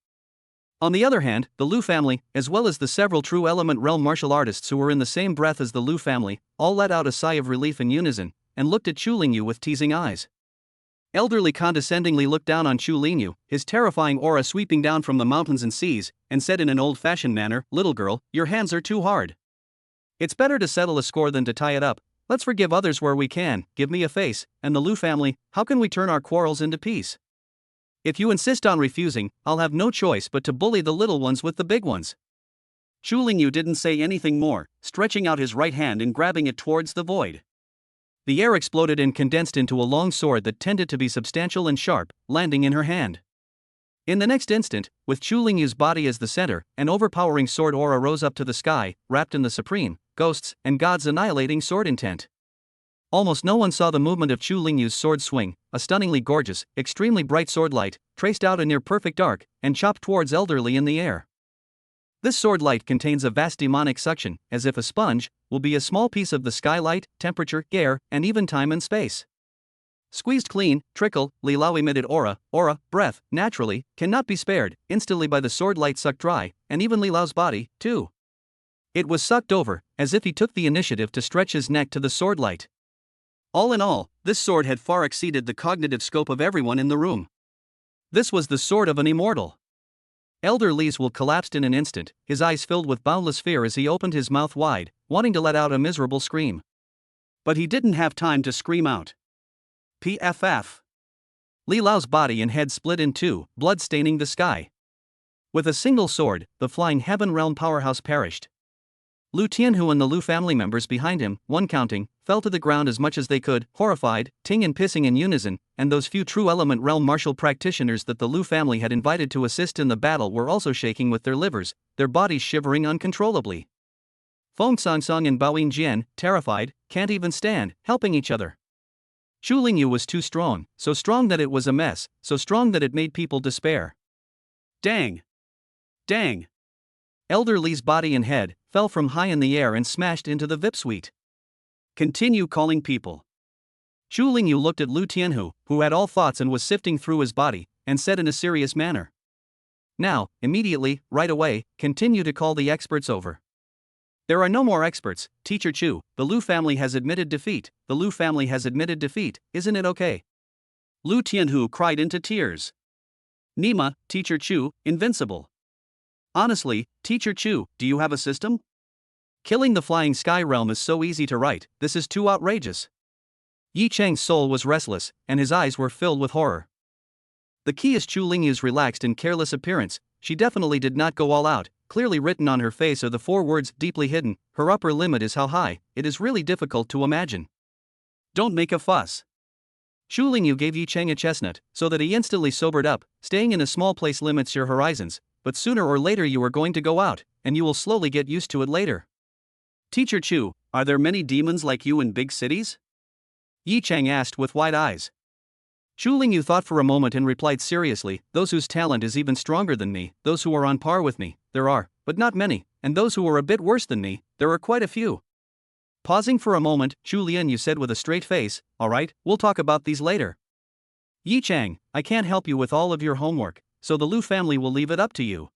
On the other hand, the Liu family, as well as the several true element realm martial artists who were in the same breath as the Liu family, all let out a sigh of relief in unison, and looked at Zhu Lingyu with teasing eyes. Elderly condescendingly looked down on Zhu Lingyu, his terrifying aura sweeping down from the mountains and seas, and said in an old-fashioned manner, "Little girl, your hands are too hard. It's better to settle a score than to tie it up. Let's forgive others where we can, give me a face, and the Liu family, how can we turn our quarrels into peace? If you insist on refusing, I'll have no choice but to bully the little ones with the big ones." Zhu Lingyu didn't say anything more, stretching out his right hand and grabbing it towards the void. The air exploded and condensed into a long sword that tended to be substantial and sharp, landing in her hand. In the next instant, with Zhu Lingyu's body as the center, an overpowering sword aura rose up to the sky, wrapped in the supreme, ghosts, and gods annihilating sword intent. Almost no one saw the movement of Zhu Lingyu's sword swing, a stunningly gorgeous, extremely bright sword light, traced out a near-perfect arc, and chopped towards Elderly in the air. This sword light contains a vast demonic suction, as if a sponge, will be a small piece of the skylight, temperature, air, and even time and space. Squeezed clean, trickle, Li Lao emitted aura, breath, naturally, cannot be spared, instantly by the sword light sucked dry, and even Li Lao's body, too. It was sucked over, as if he took the initiative to stretch his neck to the sword light. All in all, this sword had far exceeded the cognitive scope of everyone in the room. This was the sword of an immortal. Elder Li's will collapsed in an instant, his eyes filled with boundless fear as he opened his mouth wide, wanting to let out a miserable scream. But he didn't have time to scream out. PFF. Li Lao's body and head split in two, blood staining the sky. With a single sword, the flying heaven realm powerhouse perished. Lu Tianhu and the Lu family members behind him, one counting, fell to the ground as much as they could, horrified, ting and pissing in unison, and those few true element realm martial practitioners that the Lu family had invited to assist in the battle were also shaking with their livers, their bodies shivering uncontrollably. Feng Songsong and Baoyin Jian, terrified, can't even stand, helping each other. Zhu Lingyu was too strong, so strong that it was a mess, so strong that it made people despair. Dang! Dang! Elder Li's body and head fell from high in the air and smashed into the VIP suite. Continue calling people. Zhu Lingyu looked at Lu Tianhu, who had all thoughts and was sifting through his body, and said in a serious manner. Now, immediately, right away, continue to call the experts over. There are no more experts, Teacher Chu, the Lu family has admitted defeat, the Lu family has admitted defeat, isn't it okay? Lu Tianhu cried into tears. Nima, Teacher Chu, invincible. Honestly, Teacher Chu, do you have a system? Killing the flying sky realm is so easy to write, this is too outrageous. Yi Cheng's soul was restless, and his eyes were filled with horror. The key is Zhu Lingyu's relaxed and careless appearance, she definitely did not go all out. Clearly written on her face are the 4 words, deeply hidden, her upper limit is how high, it is really difficult to imagine. Don't make a fuss. Zhu Lingyu gave Yi Cheng a chestnut, so that he instantly sobered up. Staying in a small place limits your horizons, but sooner or later you are going to go out, and you will slowly get used to it later. Teacher Chu, are there many demons like you in big cities? Yi Cheng asked with wide eyes. Zhu Lingyu thought for a moment and replied seriously, those whose talent is even stronger than me, those who are on par with me, there are, but not many, and those who are a bit worse than me, there are quite a few. Pausing for a moment, Zhu Lianyu said with a straight face, alright, we'll talk about these later. Yi Cheng, I can't help you with all of your homework, so the Lu family will leave it up to you.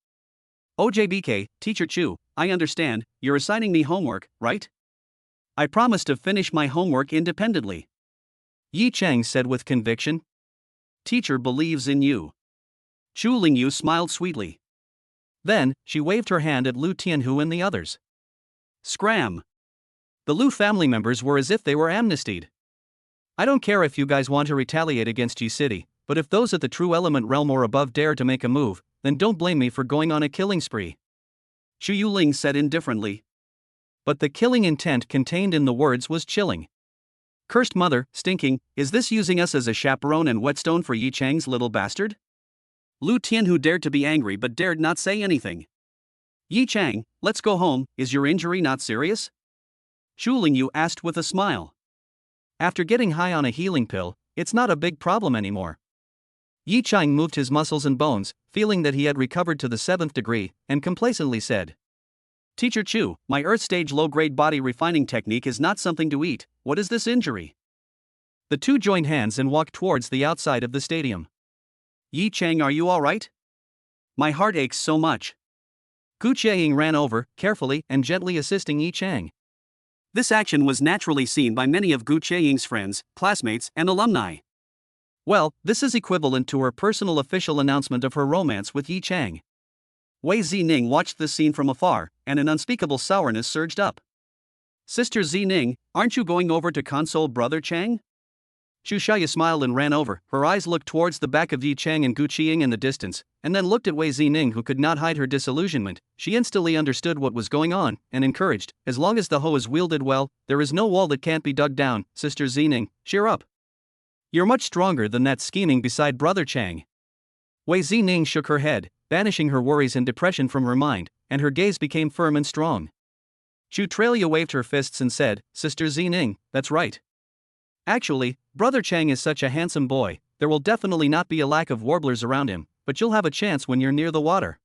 OJBK, Teacher Chu, I understand, you're assigning me homework, right? I promise to finish my homework independently. Yi Cheng said with conviction. Teacher believes in you. Zhu Lingyu smiled sweetly. Then, she waved her hand at Lu Tianhu and the others. Scram! The Lu family members were as if they were amnestied. I don't care if you guys want to retaliate against Yi City, but if those at the true element realm or above dare to make a move, then don't blame me for going on a killing spree. Xu Yuling said indifferently. But the killing intent contained in the words was chilling. Cursed mother, stinking, is this using us as a chaperone and whetstone for Yi Cheng's little bastard? Lu Tianhu dared to be angry but dared not say anything. Yi Chang, let's go home, is your injury not serious? Shu Lingyu asked with a smile. After getting high on a healing pill, it's not a big problem anymore. Yi Chang moved his muscles and bones, feeling that he had recovered to the 7th degree, and complacently said, Teacher Chu, my Earth stage low-grade body refining technique is not something to eat. What is this injury? The two joined hands and walked towards the outside of the stadium. Yi Chang, are you alright? My heart aches so much. Gu Qiaying ran over, carefully and gently assisting Yi Chang. This action was naturally seen by many of Gu Qiaying's friends, classmates, and alumni. Well, this is equivalent to her personal official announcement of her romance with Yi Chang. Wei Zining watched this scene from afar, and an unspeakable sourness surged up. Sister Zining, aren't you going over to console Brother Chang? Xu Xiaoya smiled and ran over. Her eyes looked towards the back of Yi Chang and Gu Qiaying in the distance, and then looked at Wei Zining, who could not hide her disillusionment. She instantly understood what was going on, and encouraged, as long as the hoe is wielded well, there is no wall that can't be dug down. Sister Zining, cheer up. You're much stronger than that scheming beside Brother Chang. Wei Zining shook her head, banishing her worries and depression from her mind, and her gaze became firm and strong. Xu Tralia waved her fists and said, Sister Zining, that's right. Actually, Brother Chang is such a handsome boy, there will definitely not be a lack of warblers around him, but you'll have a chance when you're near the water.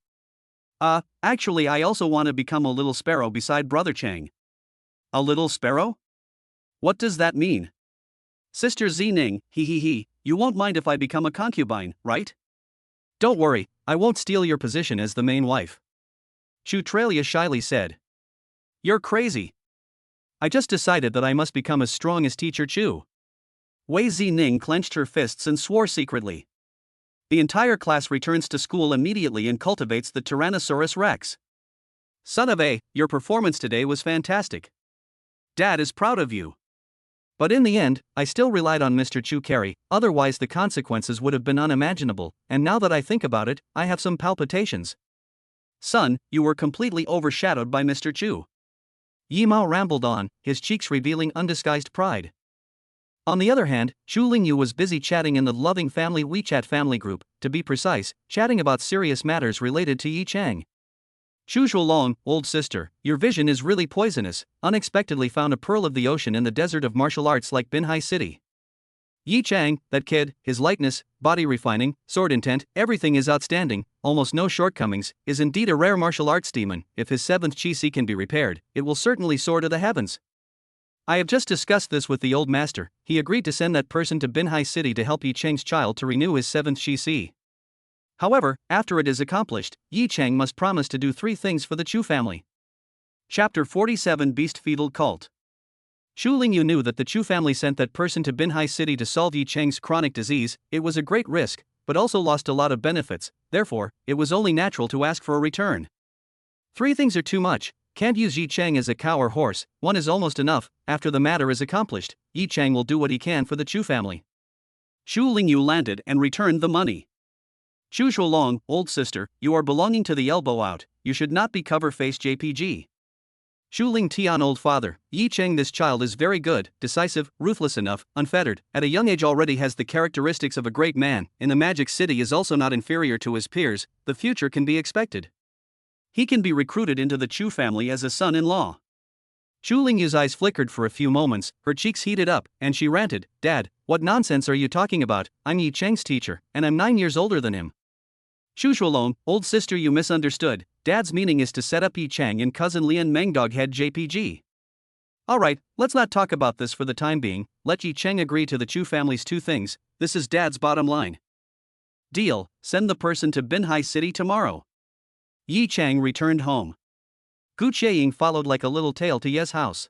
Actually I also want to become a little sparrow beside Brother Chang. A little sparrow? What does that mean? Sister Zining, you won't mind if I become a concubine, right? Don't worry, I won't steal your position as the main wife. Xu Tralia shyly said. You're crazy. I just decided that I must become as strong as Teacher Chu. Wei Zining clenched her fists and swore secretly. The entire class returns to school immediately and cultivates the Tyrannosaurus Rex. Son of A, your performance today was fantastic. Dad is proud of you. But in the end, I still relied on Mr. Chu carry, otherwise the consequences would have been unimaginable, and now that I think about it, I have some palpitations. Son, you were completely overshadowed by Mr. Chu. Yi Mao rambled on, his cheeks revealing undisguised pride. On the other hand, Xu Lingyu was busy chatting in the Loving Family WeChat family group, to be precise, chatting about serious matters related to Yi Chang. Xu Zhuolong, old sister, your vision is really poisonous, unexpectedly found a pearl of the ocean in the desert of martial arts like Binhai City. Yi Chang, that kid, his lightness, body refining, sword intent, everything is outstanding, almost no shortcomings, is indeed a rare martial arts demon. If his 7th chi can be repaired, it will certainly soar to the heavens. I have just discussed this with the old master. He agreed to send that person to Binhai City to help Yi Chang's child to renew his 7th chi. However, after it is accomplished, Yi Chang must promise to do 3 things for the Chu family. Chapter 47 Beast Fetal Cult. Xu Lingyu knew that the Chu family sent that person to Binhai City to solve Yi Chang's chronic disease. It was a great risk, but also lost a lot of benefits, therefore, it was only natural to ask for a return. 3 things are too much. Can't use Yi Chang as a cow or horse, 1 is almost enough. After the matter is accomplished, Yi Chang will do what he can for the Chu family. Xu Lingyu landed and returned the money. Xu Zhuolong, old sister, you are belonging to the elbow out, you should not be cover face JPG. Xu Ling Tian, old father, Yi Chang, this child is very good, decisive, ruthless enough, unfettered, at a young age already has the characteristics of a great man, in the Magic City is also not inferior to his peers, the future can be expected. He can be recruited into the Chu family as a son-in-law. Xu Lingyu's eyes flickered for a few moments, her cheeks heated up, and she ranted, Dad, what nonsense are you talking about? I'm Yi Chang's teacher, and I'm 9 years older than him. Xu Zhuolong, old sister, you misunderstood. Dad's meaning is to set up Yi Chang and cousin Lian Mengdog head JPG. Alright, let's not talk about this for the time being, let Yi Chang agree to the Chu family's 2 things, this is Dad's bottom line. Deal, send the person to Binhai City tomorrow. Yi Chang returned home. Gu Qiaying followed like a little tail to Ye's house.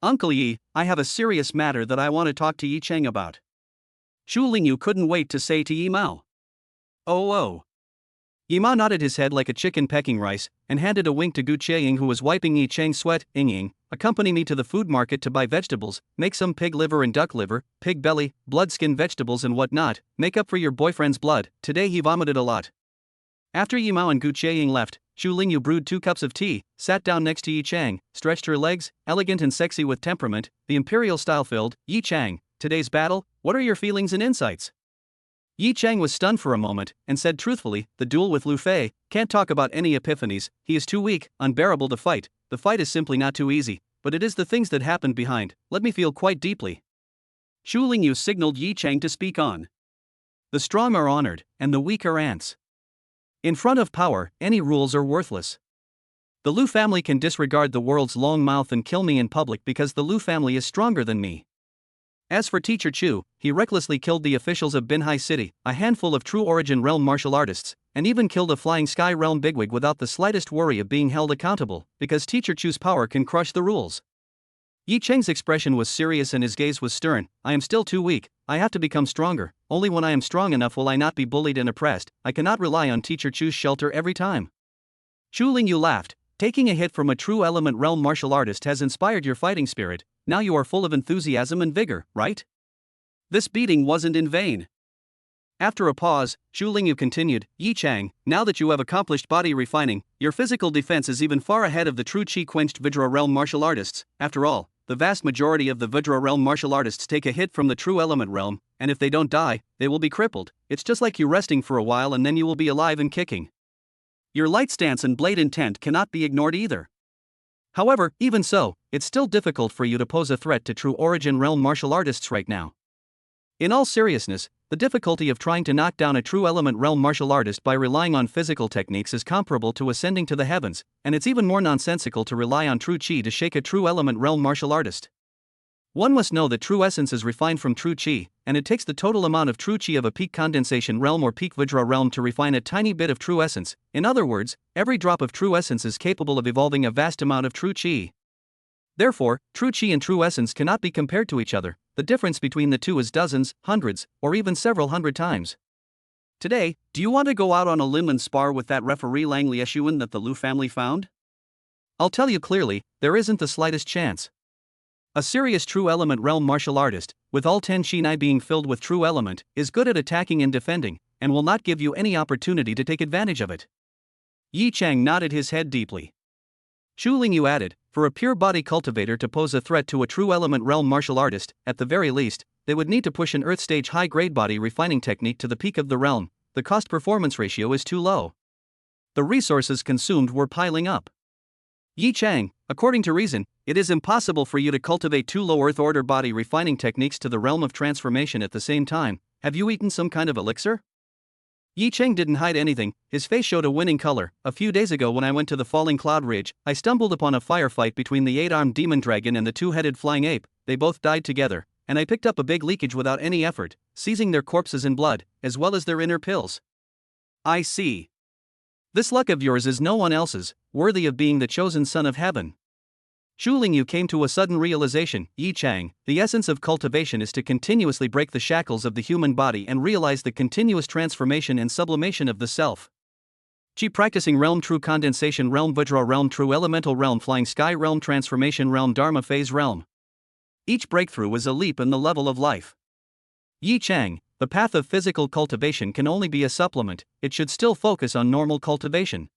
Uncle Yi, I have a serious matter that I want to talk to Yi Chang about. Xu Lingyu couldn't wait to say to Yi Mao. Oh. Yi Mao nodded his head like a chicken pecking rice, and handed a wink to Gu Qiaying, who was wiping Yi Chang's sweat. Ying, accompany me to the food market to buy vegetables, make some pig liver and duck liver, pig belly, blood skin vegetables and whatnot, make up for your boyfriend's blood, today he vomited a lot. After Yi Mao and Gu Qiaying left, Xu Lingyu brewed 2 cups of tea, sat down next to Yi Chang, stretched her legs, elegant and sexy with temperament, the imperial style filled. Yi Chang, today's battle, what are your feelings and insights? Yi Chang was stunned for a moment, and said truthfully, the duel with Lu Fei, can't talk about any epiphanies, he is too weak, unbearable to fight, the fight is simply not too easy, but it is the things that happened behind, let me feel quite deeply. Zhu Lingyu signaled Yi Chang to speak on. The strong are honored, and the weak are ants. In front of power, any rules are worthless. The Lu family can disregard the world's long mouth and kill me in public because the Lu family is stronger than me. As for Teacher Chu, he recklessly killed the officials of Binhai City, a handful of true origin realm martial artists, and even killed a flying sky realm bigwig without the slightest worry of being held accountable, because Teacher Chu's power can crush the rules. Yi Cheng's expression was serious and his gaze was stern. I am still too weak, I have to become stronger, only when I am strong enough will I not be bullied and oppressed, I cannot rely on Teacher Chu's shelter every time. Zhu Lingyu laughed. Taking a hit from a true element realm martial artist has inspired your fighting spirit, now you are full of enthusiasm and vigor, right? This beating wasn't in vain. After a pause, Zhu Lingyu continued, Yi Chang, now that you have accomplished body refining, your physical defense is even far ahead of the true chi-quenched Vajra realm martial artists. After all, the vast majority of the Vajra realm martial artists take a hit from the true element realm, and if they don't die, they will be crippled. It's just like you resting for a while and then you will be alive and kicking. Your light stance and blade intent cannot be ignored either. However, even so, it's still difficult for you to pose a threat to true origin realm martial artists right now. In all seriousness, the difficulty of trying to knock down a true element realm martial artist by relying on physical techniques is comparable to ascending to the heavens, and it's even more nonsensical to rely on true chi to shake a true element realm martial artist. One must know that true essence is refined from true chi, and it takes the total amount of true chi of a peak condensation realm or peak Vajra realm to refine a tiny bit of true essence. In other words, every drop of true essence is capable of evolving a vast amount of true chi. Therefore, true chi and true essence cannot be compared to each other, the difference between the two is dozens, hundreds, or even several hundred times. Today, do you want to go out on a limb and spar with that referee Lang Lieshuan that the Lu family found? I'll tell you clearly, there isn't the slightest chance. A serious true element realm martial artist, with all 10 shinai being filled with true element, is good at attacking and defending, and will not give you any opportunity to take advantage of it. Yi Chang nodded his head deeply. Zhu Lingyu added, for a pure body cultivator to pose a threat to a true element realm martial artist, at the very least, they would need to push an earth stage high grade body refining technique to the peak of the realm. The cost performance ratio is too low. The resources consumed were piling up. Yi Chang, according to reason, it is impossible for you to cultivate two low earth order body refining techniques to the realm of transformation at the same time. Have you eaten some kind of elixir? Yi Chang didn't hide anything, his face showed a winning color. A few days ago when I went to the Falling Cloud Ridge, I stumbled upon a firefight between the 8-armed demon dragon and the 2-headed flying ape. They both died together, and I picked up a big leakage without any effort, seizing their corpses in blood, as well as their inner pills. I see. This luck of yours is no one else's, worthy of being the chosen son of heaven. Zhu Lingyu came to a sudden realization, Yi Chang, the essence of cultivation is to continuously break the shackles of the human body and realize the continuous transformation and sublimation of the self. Chi practicing realm true condensation realm Vajra realm true elemental realm flying sky realm transformation realm dharma phase realm. Each breakthrough is a leap in the level of life. Yi Chang, the path of physical cultivation can only be a supplement, it should still focus on normal cultivation.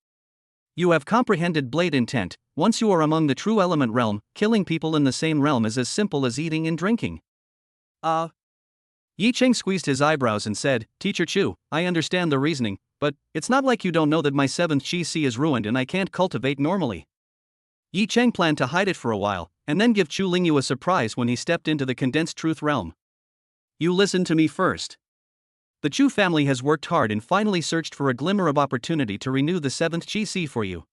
You have comprehended blade intent. Once you are among the true element realm, killing people in the same realm is as simple as eating and drinking. Yi Cheng squeezed his eyebrows and said, Teacher Chu, I understand the reasoning, but it's not like you don't know that my 7th chi is ruined and I can't cultivate normally. Yi Cheng planned to hide it for a while, and then give Zhu Lingyu a surprise when he stepped into the condensed truth realm. You listen to me first. The Chu family has worked hard and finally searched for a glimmer of opportunity to renew the 7th chi for you.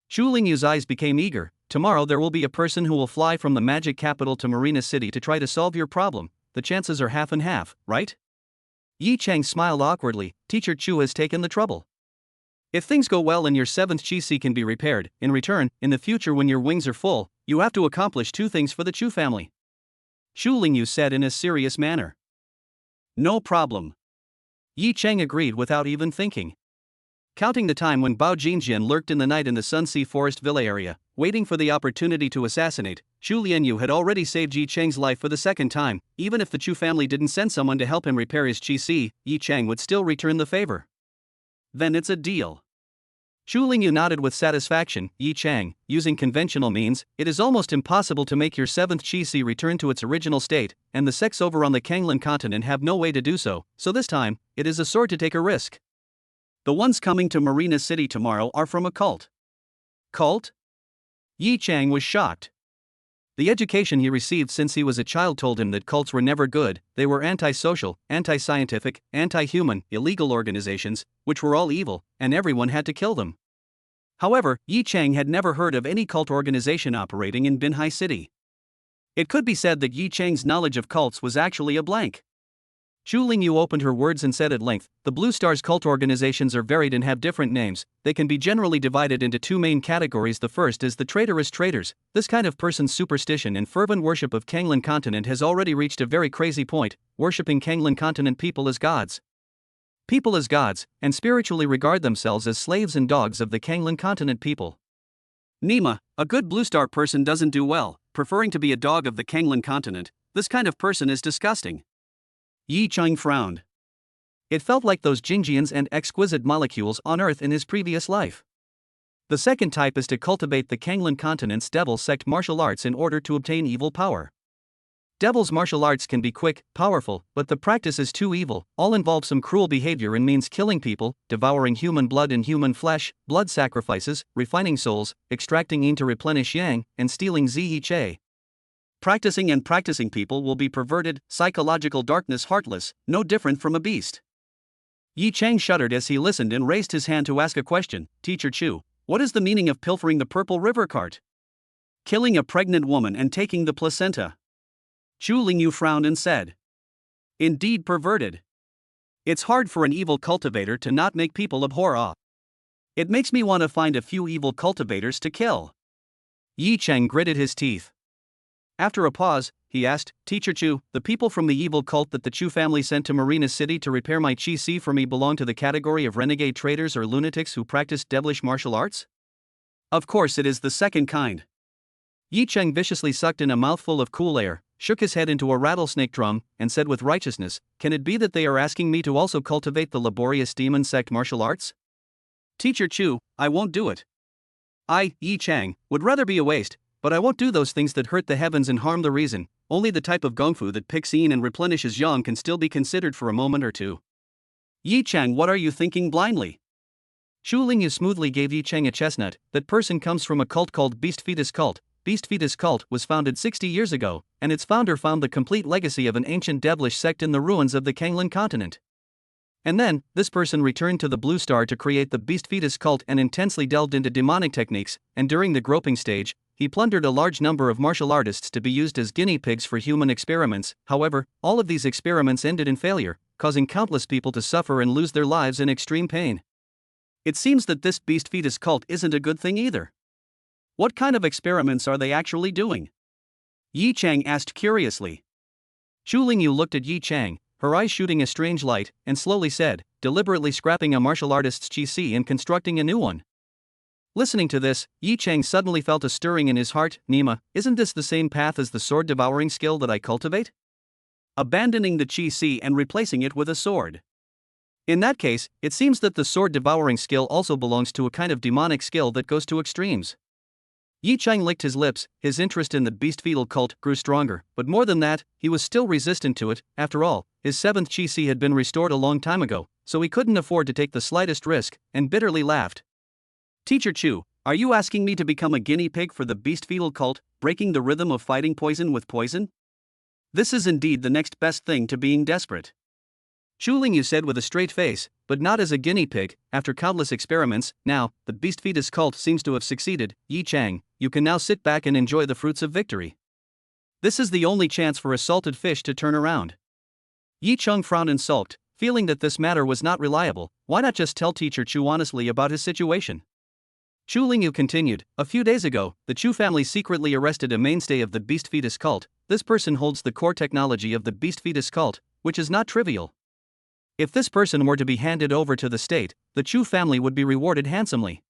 Zhu Lingyu's eyes became eager. Tomorrow there will be a person who will fly from the magic capital to Marina City to try to solve your problem. The chances are half and half, right? Yi Chang smiled awkwardly. Teacher Chu has taken the trouble. If things go well and your 7th chi can be repaired, in return, in the future when your wings are full, you have to accomplish 2 things for the Chu family. Zhu Lingyu said in a serious manner. No problem. Yi Cheng agreed without even thinking. Counting the time when Bao Jinjian lurked in the night in the Sunsea Forest Villa area, waiting for the opportunity to assassinate, Zhu Lianyu had already saved Yi Cheng's life for the 2nd time. Even if the Chu family didn't send someone to help him repair his chi, Yi Cheng would still return the favor. Then it's a deal. Shu Lingyu nodded with satisfaction. Yi Chang, using conventional means, it is almost impossible to make your 7th Chi-Si return to its original state, and the sects over on the Kanglan continent have no way to do so, so this time, it is a sword to take a risk. The ones coming to Marina City tomorrow are from a cult. Cult? Yi Chang was shocked. The education he received since he was a child told him that cults were never good, they were anti-social, anti-scientific, anti-human, illegal organizations, which were all evil, and everyone had to kill them. However, Yi Chang had never heard of any cult organization operating in Binhai City. It could be said that Yi Chang's knowledge of cults was actually a blank. Shu Lingyu opened her words and said at length, the Blue Star's cult organizations are varied and have different names. They can be generally divided into two main categories. The first is the traitorous traitors. This kind of person's superstition and fervent worship of Kanglan continent has already reached a very crazy point, worshipping Kanglan continent people as gods. People as gods, and spiritually regard themselves as slaves and dogs of the Kanglan continent people. Nima, a good Blue Star person doesn't do well, preferring to be a dog of the Kanglan continent. This kind of person is disgusting. Yi Chang frowned. It felt like those Jingjians and exquisite molecules on Earth in his previous life. The second type is to cultivate the Kanglan continent's devil sect martial arts in order to obtain evil power. Devil's martial arts can be quick, powerful, but the practice is too evil. All involve some cruel behavior and means killing people, devouring human blood and human flesh, blood sacrifices, refining souls, extracting yin to replenish yang, and stealing Zhe. Practicing people will be perverted, psychological darkness, heartless, no different from a beast. Yi Chang shuddered as he listened and raised his hand to ask a question. Teacher Chu, what is the meaning of pilfering the purple river cart? Killing a pregnant woman and taking the placenta. Shu Lingyu frowned and said, indeed perverted. It's hard for an evil cultivator to not make people abhor awe. It makes me want to find a few evil cultivators to kill. Yi Chang gritted his teeth. After a pause, he asked, Teacher Chu, the people from the evil cult that the Chu family sent to Marina City to repair my Chi-Si for me belong to the category of renegade traitors or lunatics who practice devilish martial arts? Of course it is the second kind. Yi Chang viciously sucked in a mouthful of cool air, shook his head into a rattlesnake drum, and said with righteousness, Can it be that they are asking me to also cultivate the laborious demon sect martial arts? Teacher Chu, I won't do it. I, Yi Chang, would rather be a waste, but I won't do those things that hurt the heavens and harm the reason. Only the type of gongfu that picks yin and replenishes yang can still be considered for a moment or two. Yi Chang, what are you thinking blindly? Shu Lingyu smoothly gave Yi Chang a chestnut. That person comes from a cult called Beast Fetus Cult. Beast Fetus Cult was founded 60 years ago, and its founder found the complete legacy of an ancient devilish sect in the ruins of the Kanglan continent. And then, this person returned to the Blue Star to create the Beast Fetus Cult and intensely delved into demonic techniques, and during the groping stage, he plundered a large number of martial artists to be used as guinea pigs for human experiments. However, all of these experiments ended in failure, causing countless people to suffer and lose their lives in extreme pain. It seems that this Beast Fetus Cult isn't a good thing either. What kind of experiments are they actually doing? Yi Chang asked curiously. Shu Lingyu looked at Yi Chang, her eyes shooting a strange light, and slowly said, deliberately scrapping a martial artist's Chi-Si and constructing a new one. Listening to this, Yi Chang suddenly felt a stirring in his heart. Nima, isn't this the same path as the sword-devouring skill that I cultivate? Abandoning the Chi-Si and replacing it with a sword. In that case, it seems that the sword-devouring skill also belongs to a kind of demonic skill that goes to extremes. Yi Chang licked his lips. His interest in the Beast Fetal cult grew stronger, but more than that, he was still resistant to it. After all, his 7th Chi-Si had been restored a long time ago, so he couldn't afford to take the slightest risk, and bitterly laughed. Teacher Chu, are you asking me to become a guinea pig for the Beast Fetal cult, breaking the rhythm of fighting poison with poison? This is indeed the next best thing to being desperate. Shu Lingyu said with a straight face, but not as a guinea pig. After countless experiments, now, the Beast Fetus cult seems to have succeeded. Yi Chang, you can now sit back and enjoy the fruits of victory. This is the only chance for a salted fish to turn around. Yi Chang frowned and sulked, feeling that this matter was not reliable. Why not just tell Teacher Chu honestly about his situation? Shu Lingyu continued, a few days ago, the Chu family secretly arrested a mainstay of the Beast Fetus cult. This person holds the core technology of the Beast Fetus cult, which is not trivial. If this person were to be handed over to the state, the Chu family would be rewarded handsomely.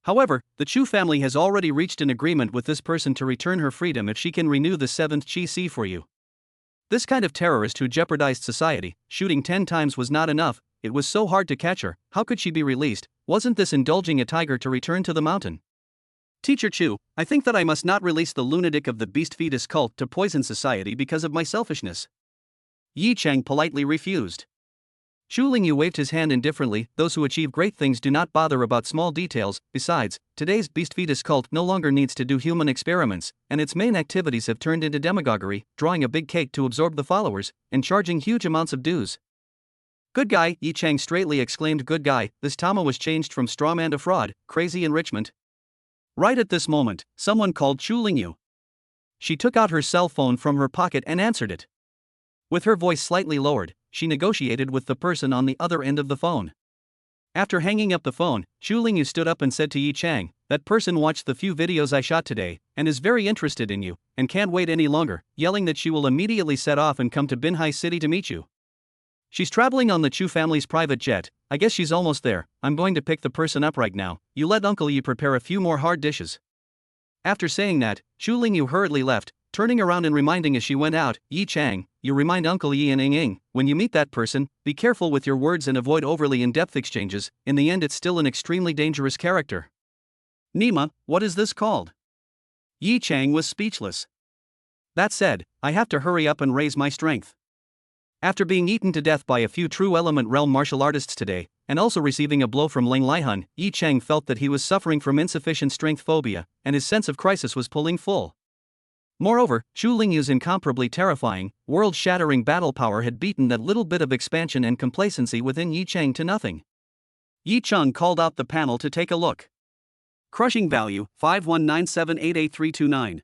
However, the Chu family has already reached an agreement with this person to return her freedom if she can renew the 7th Chi-Si for you. This kind of terrorist who jeopardized society, shooting 10 times was not enough, it was so hard to catch her, how could she be released? Wasn't this indulging a tiger to return to the mountain? Teacher Chu, I think that I must not release the lunatic of the beast fetus cult to poison society because of my selfishness. Yi Chang politely refused. Chu Lingyu waved his hand indifferently. Those who achieve great things do not bother about small details. Besides, today's beast fetus cult no longer needs to do human experiments, and its main activities have turned into demagoguery, drawing a big cake to absorb the followers, and charging huge amounts of dues. Good guy, Yi Chang straightly exclaimed. Good guy, this Tama was changed from strawman to fraud, crazy enrichment. Right at this moment, someone called Chu Lingyu. She took out her cell phone from her pocket and answered it. With her voice slightly lowered, she negotiated with the person on the other end of the phone. After hanging up the phone, Chu Lingyu stood up and said to Yi Chang, that person watched the few videos I shot today, and is very interested in you, and can't wait any longer, yelling that she will immediately set off and come to Binhai City to meet you. She's traveling on the Chu family's private jet. I guess she's almost there. I'm going to pick the person up right now. You let Uncle Yi prepare a few more hard dishes. After saying that, Chu Lingyu hurriedly left, turning around and reminding as she went out, Yi Chang, you remind Uncle Yi and Ing, when you meet that person, be careful with your words and avoid overly in-depth exchanges. In the end, it's still an extremely dangerous character. Nima, what is this called? Yi Chang was speechless. That said, I have to hurry up and raise my strength. After being eaten to death by a few true element realm martial artists today, and also receiving a blow from Ling Laihun, Yi Chang felt that he was suffering from insufficient strength phobia, and his sense of crisis was pulling full. Moreover, Chu Lingyu's incomparably terrifying, world-shattering battle power had beaten that little bit of expansion and complacency within Yi Chang to nothing. Yi Chang called out the panel to take a look. Crushing value, 5197888329.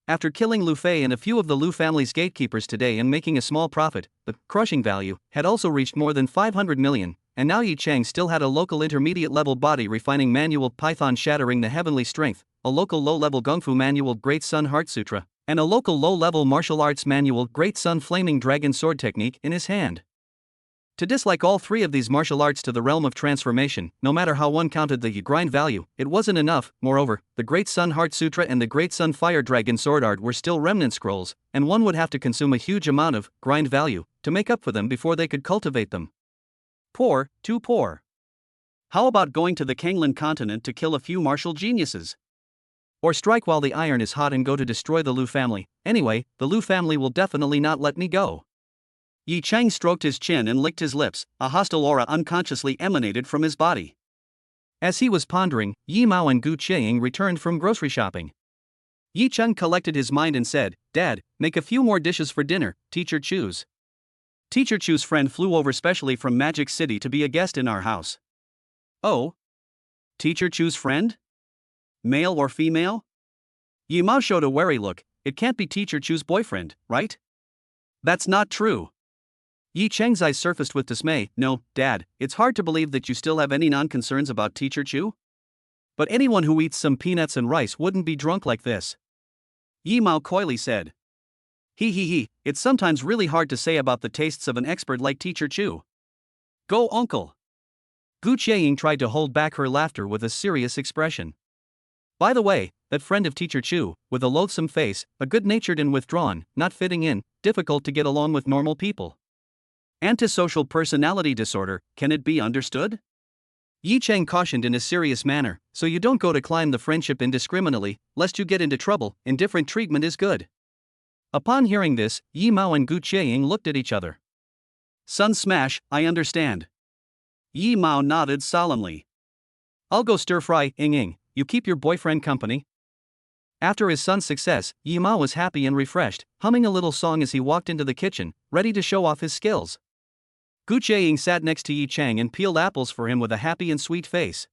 After killing Lu Fei and a few of the Lu family's gatekeepers today and making a small profit, the crushing value had also reached more than 500 million, and now Yi Chang still had a local intermediate-level body refining manual python shattering the heavenly strength, a local low-level Gungfu manual Great Sun Heart Sutra, and a local low-level martial arts manual Great Sun Flaming Dragon Sword Technique in his hand. To dislike all three of these martial arts to the realm of transformation, no matter how one counted the grind value, it wasn't enough. Moreover, the Great Sun Heart Sutra and the Great Sun Fire Dragon Sword Art were still remnant scrolls, and one would have to consume a huge amount of grind value to make up for them before they could cultivate them. Poor, too poor. How about going to the Kanglan continent to kill a few martial geniuses? Or strike while the iron is hot and go to destroy the Lu family. Anyway, the Lu family will definitely not let me go. Yi Chang stroked his chin and licked his lips. A hostile aura unconsciously emanated from his body. As he was pondering, Yi Mao and Gu Qiaying returned from grocery shopping. Yi Chang collected his mind and said, Dad, make a few more dishes for dinner, Teacher Chu's. Teacher Chu's friend flew over specially from Magic City to be a guest in our house. Oh? Teacher Chu's friend? Male or female? Yi Mao showed a wary look. It can't be Teacher Chu's boyfriend, right? That's not true. Yi Chang's eyes surfaced with dismay. No, Dad, it's hard to believe that you still have any non-concerns about Teacher Chu? But anyone who eats some peanuts and rice wouldn't be drunk like this. Yi Mao coyly said. He, it's sometimes really hard to say about the tastes of an expert like Teacher Chu. Go, uncle. Gu Qiaying tried to hold back her laughter with a serious expression. By the way, that friend of Teacher Chu, with a loathsome face, a good-natured and withdrawn, not fitting in, difficult to get along with normal people. Antisocial personality disorder, can it be understood? Yi Chang cautioned in a serious manner, so you don't go to climb the friendship indiscriminately, lest you get into trouble. Indifferent treatment is good. Upon hearing this, Yi Mao and Gu Qiaying looked at each other. Sun smash, I understand. Yi Mao nodded solemnly. I'll go stir-fry, Ing, you keep your boyfriend company? After his son's success, Yi Mao was happy and refreshed, humming a little song as he walked into the kitchen, ready to show off his skills. Gu Qiaying sat next to Yi Chang and peeled apples for him with a happy and sweet face.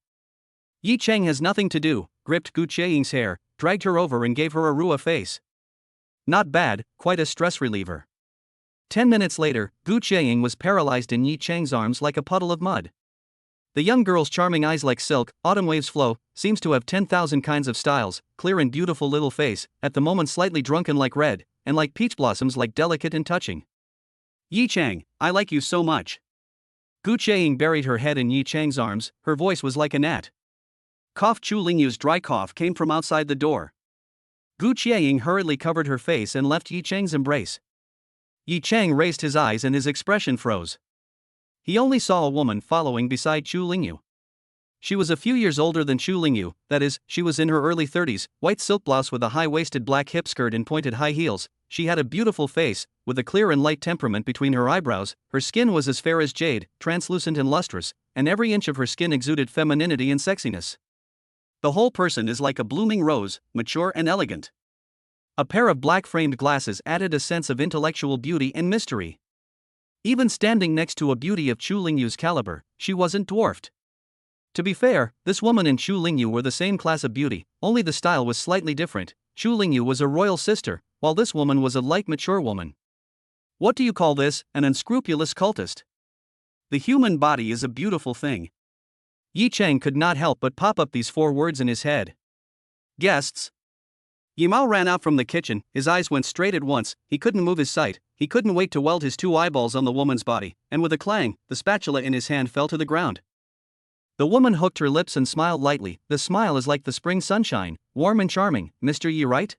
Yi Chang has nothing to do, gripped Gu Qiaying's hair, dragged her over and gave her a Rua face. Not bad, quite a stress reliever. 10 minutes later, Gu Qiaying was paralyzed in Yi Chang's arms like a puddle of mud. The young girl's charming eyes like silk, autumn waves flow, seems to have 10,000 kinds of styles, clear and beautiful little face, at the moment slightly drunken like red, and like peach blossoms like delicate and touching. Yi Chang, I like you so much. Gu Qiaying buried her head in Yi Chang's arms, her voice was like a gnat. Cough. Chu Lingyu's dry cough came from outside the door. Gu Qiaying hurriedly covered her face and left Yi Chang's embrace. Yi Chang raised his eyes and his expression froze. He only saw a woman following beside Chu Lingyu. She was a few years older than Chu Lingyu, that is, she was in her early 30s, white silk blouse with a high-waisted black hip skirt and pointed high heels. She had a beautiful face, with a clear and light temperament between her eyebrows. Her skin was as fair as jade, translucent and lustrous, and every inch of her skin exuded femininity and sexiness. The whole person is like a blooming rose, mature and elegant. A pair of black-framed glasses added a sense of intellectual beauty and mystery. Even standing next to a beauty of Chu Lingyu's caliber, she wasn't dwarfed. To be fair, this woman and Chu Lingyu were the same class of beauty, only the style was slightly different. Chu Lingyu was a royal sister, while this woman was a light mature woman. What do you call this, an unscrupulous cultist? The human body is a beautiful thing. Yi Chang could not help but pop up these 4 words in his head. Guests. Yimao ran out from the kitchen, his eyes went straight at once, he couldn't move his sight, he couldn't wait to weld his 2 eyeballs on the woman's body, and with a clang, the spatula in his hand fell to the ground. The woman hooked her lips and smiled lightly. The smile is like the spring sunshine, warm and charming. Mr. Yi, right?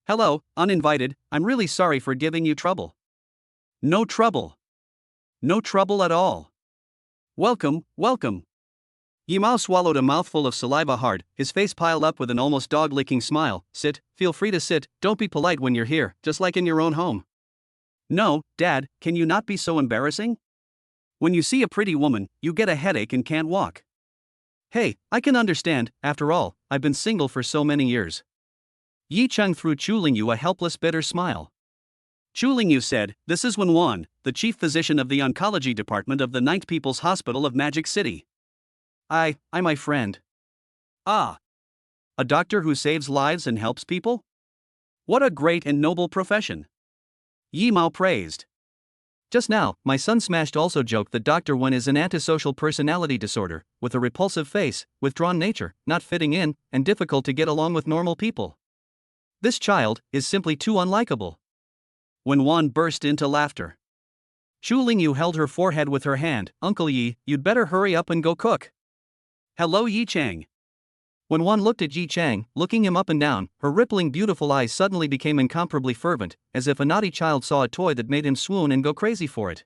Hello, uninvited, I'm really sorry for giving you trouble. No trouble. No trouble at all. Welcome, welcome. Yimao swallowed a mouthful of saliva hard, his face piled up with an almost dog-licking smile. Sit, feel free to sit, don't be polite when you're here, just like in your own home. No, Dad, can you not be so embarrassing? When you see a pretty woman, you get a headache and can't walk. Hey, I can understand, after all, I've been single for so many years. Yi Chang threw Chu Lingyu a helpless bitter smile. Chu Lingyu said, this is Wan, the chief physician of the oncology department of the 9th People's Hospital of Magic City. I, my friend. Ah. A doctor who saves lives and helps people? What a great and noble profession. Yi Mao praised. Just now, my son Smashed also joked that Dr. Wen is an antisocial personality disorder, with a repulsive face, withdrawn nature, not fitting in, and difficult to get along with normal people. This child is simply too unlikable. Wan burst into laughter. Chu Lingyu held her forehead with her hand. Uncle Yi, you'd better hurry up and go cook. Hello Yi Chang. When Wan looked at Yi Chang, looking him up and down, her rippling beautiful eyes suddenly became incomparably fervent, as if a naughty child saw a toy that made him swoon and go crazy for it.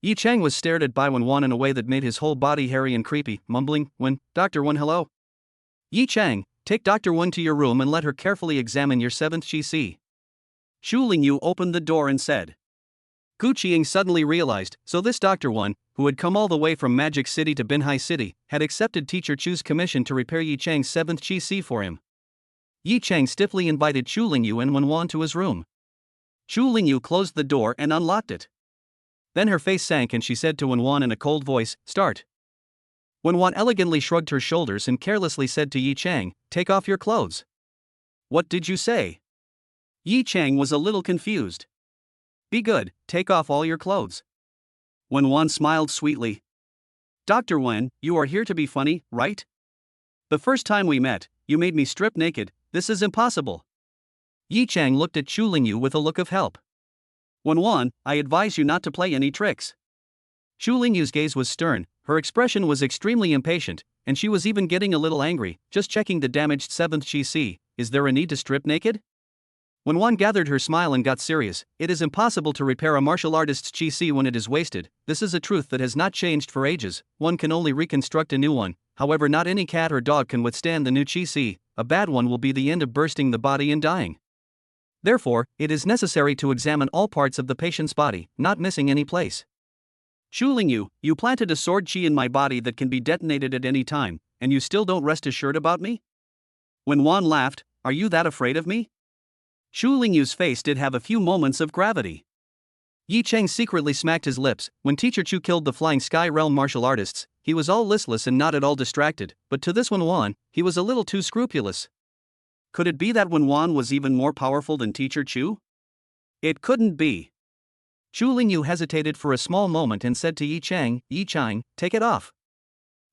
Yi Chang was stared at by Wan in a way that made his whole body hairy and creepy, mumbling, Dr. Wen, hello? Yi Chang, take Dr. Wen to your room and let her carefully examine your 7th GC. Chu Lingyu opened the door and said. Gu Qiang suddenly realized, so this Dr. Wen, who had come all the way from Magic City to Binhai City, had accepted Teacher Chu's commission to repair Yi Chang's 7th GC for him. Yi Chang stiffly invited Chu Lingyu and Wan to his room. Chu Lingyu closed the door and unlocked it. Then her face sank and she said to Wan in a cold voice, start. Wan elegantly shrugged her shoulders and carelessly said to Yi Chang, take off your clothes. What did you say? Yi Chang was a little confused. Be good, take off all your clothes. Wan smiled sweetly. Dr. Wen, you are here to be funny, right? The first time we met, you made me strip naked, this is impossible. Yi Chang looked at Chu Lingyu with a look of help. Wan, I advise you not to play any tricks. Chu Lingyu's gaze was stern, her expression was extremely impatient, and she was even getting a little angry. Just checking the damaged 7th GC, is there a need to strip naked? When Wan gathered her smile and got serious, it is impossible to repair a martial artist's chi when it is wasted. This is a truth that has not changed for ages. One can only reconstruct a new one. However, not any cat or dog can withstand the new chi. A bad one will be the end of bursting the body and dying. Therefore, it is necessary to examine all parts of the patient's body, not missing any place. Chu Lingyu, you planted a sword chi in my body that can be detonated at any time, and you still don't rest assured about me? When Wan laughed, are you that afraid of me? Chu Lingyu's face did have a few moments of gravity. Yi Chang secretly smacked his lips. When Teacher Chu killed the Flying Sky Realm martial artists, he was all listless and not at all distracted, but to this Wan, he was a little too scrupulous. Could it be that Wan was even more powerful than Teacher Chu? It couldn't be. Chu Lingyu hesitated for a small moment and said to Yi Chang, take it off.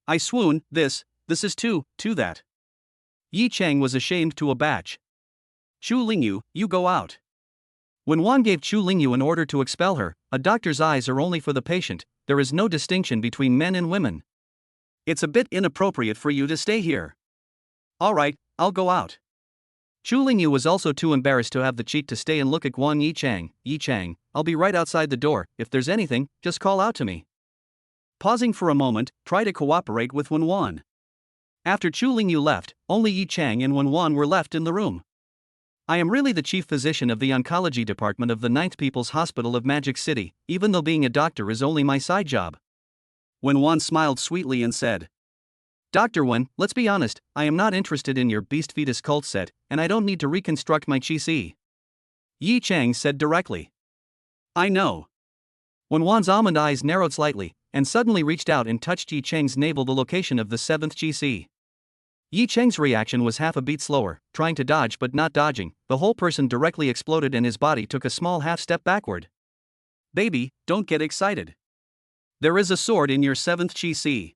I swoon, this is too that. Yi Chang was ashamed to abashed. Chu Lingyu, you go out. When Wan gave Chu Lingyu an order to expel her, a doctor's eyes are only for the patient, there is no distinction between men and women. It's a bit inappropriate for you to stay here. Alright, I'll go out. Chu Lingyu was also too embarrassed to have the cheek to stay and look at Yi Chang, I'll be right outside the door, if there's anything, just call out to me. pausing for a moment, try to cooperate with Wenwan. After Chu Lingyu left, only Yi Chang and Wenwan were left in the room. I am really the chief physician of the oncology department of the 9th People's Hospital of Magic City, even though being a doctor is only my side job. Wenwan smiled sweetly and said, Dr. Wen, let's be honest, I am not interested in your beast fetus cult set, and I don't need to reconstruct my chi-si. Yi Chang said directly. I know. Wenwan's almond eyes narrowed slightly, and suddenly reached out and touched Yi Chang's navel, the location of the 7th chi-si. Yi Chang's reaction was half a beat slower, trying to dodge but not dodging. The whole person directly exploded and his body took a small half step backward. Baby, don't get excited. There is a sword in your 7th chi-si.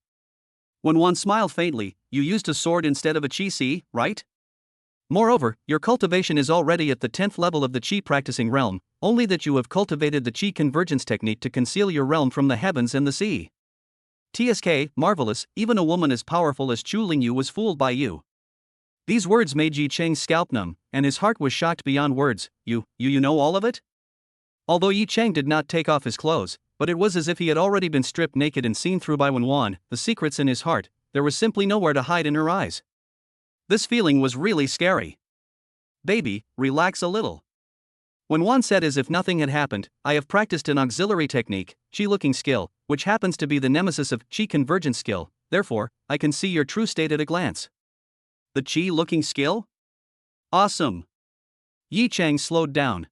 Wenwan smiled faintly. You used a sword instead of a chi-si, right? Moreover, your cultivation is already at the 10th level of the chi practicing realm, only that you have cultivated the chi convergence technique to conceal your realm from the heavens and the sea. TSK, marvelous, even a woman as powerful as Chu Lingyu was fooled by you. These words made Yi Chang's scalp numb, and his heart was shocked beyond words. You know all of it? Although Yi Chang did not take off his clothes, but it was as if he had already been stripped naked and seen through by Wenwan, the secrets in his heart, there was simply nowhere to hide in her eyes. This feeling was really scary. Baby, relax a little. Wenwan said as if nothing had happened, I have practiced an auxiliary technique, chi-looking skill, which happens to be the nemesis of chi convergence skill, therefore, I can see your true state at a glance. The chi-looking skill? Awesome. Yi Chang slowed down.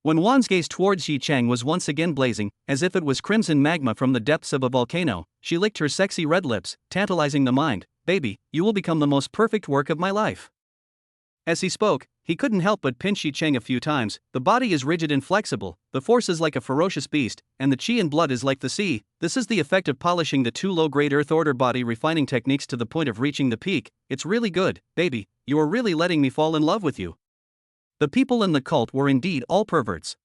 Wenwan's gaze towards Yi Chang was once again blazing, as if it was crimson magma from the depths of a volcano. She licked her sexy red lips, tantalizing the mind. Baby, you will become the most perfect work of my life. As he spoke, he couldn't help but pinch Yi Chang a few times. The body is rigid and flexible, the force is like a ferocious beast, and the chi in blood is like the sea. This is the effect of polishing the 2 low-grade Earth Order body refining techniques to the point of reaching the peak. It's really good, baby, you are really letting me fall in love with you. The people in the cult were indeed all perverts.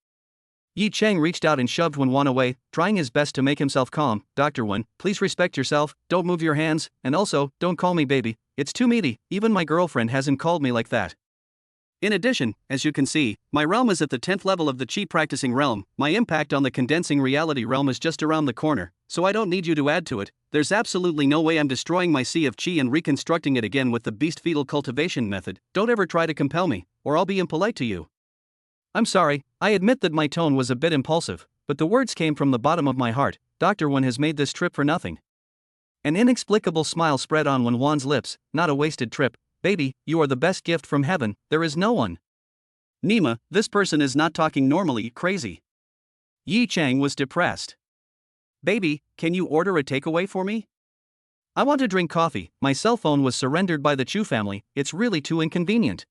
Yi Chang reached out and shoved Wenwan away, trying his best to make himself calm. Dr. Wen, please respect yourself, don't move your hands, and also, don't call me baby, it's too meaty, even my girlfriend hasn't called me like that. In addition, as you can see, my realm is at the 10th level of the chi practicing realm, my impact on the condensing reality realm is just around the corner, so I don't need you to add to it. There's absolutely no way I'm destroying my sea of chi and reconstructing it again with the beast fetal cultivation method. Don't ever try to compel me, or I'll be impolite to you. I'm sorry, I admit that my tone was a bit impulsive, but the words came from the bottom of my heart. Dr. Wen has made this trip for nothing. An inexplicable smile spread on Wenwan's lips. Not a wasted trip. Baby, you are the best gift from heaven, there is no one. Nima, this person is not talking normally, crazy. Yi Chang was depressed. Baby, can you order a takeaway for me? I want to drink coffee. My cell phone was surrendered by the Chu family, it's really too inconvenient.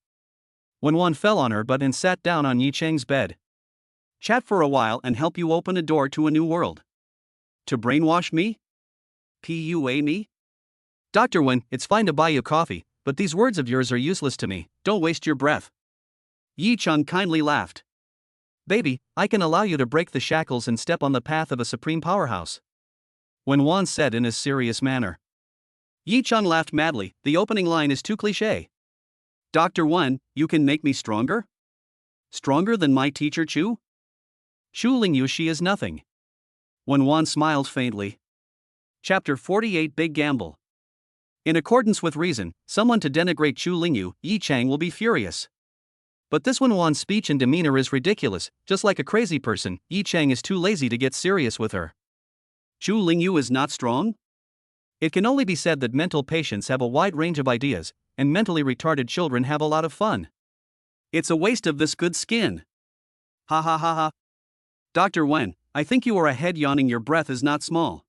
Wenwan fell on her butt and sat down on Yi Chang's bed. Chat for a while and help you open a door to a new world. To brainwash me? PUA me? Dr. Wen, it's fine to buy you coffee, but these words of yours are useless to me, don't waste your breath. Yi Chang kindly laughed. Baby, I can allow you to break the shackles and step on the path of a supreme powerhouse. Wenwan said in a serious manner. Yi Chang laughed madly, the opening line is too cliché. Dr. Wen, you can make me stronger? Stronger than my teacher Chu? Chu Lingyu, she is nothing. Wenwan smiled faintly. Chapter 48 Big Gamble. In accordance with reason, someone to denigrate Chu Lingyu, Yi Chang will be furious. But this Wenwan's speech and demeanor is ridiculous, just like a crazy person, Yi Chang is too lazy to get serious with her. Chu Lingyu is not strong? It can only be said that mental patients have a wide range of ideas, and mentally retarded children have a lot of fun. It's a waste of this good skin. Ha ha ha ha. Dr. Wen, I think you are ahead yawning, your breath is not small.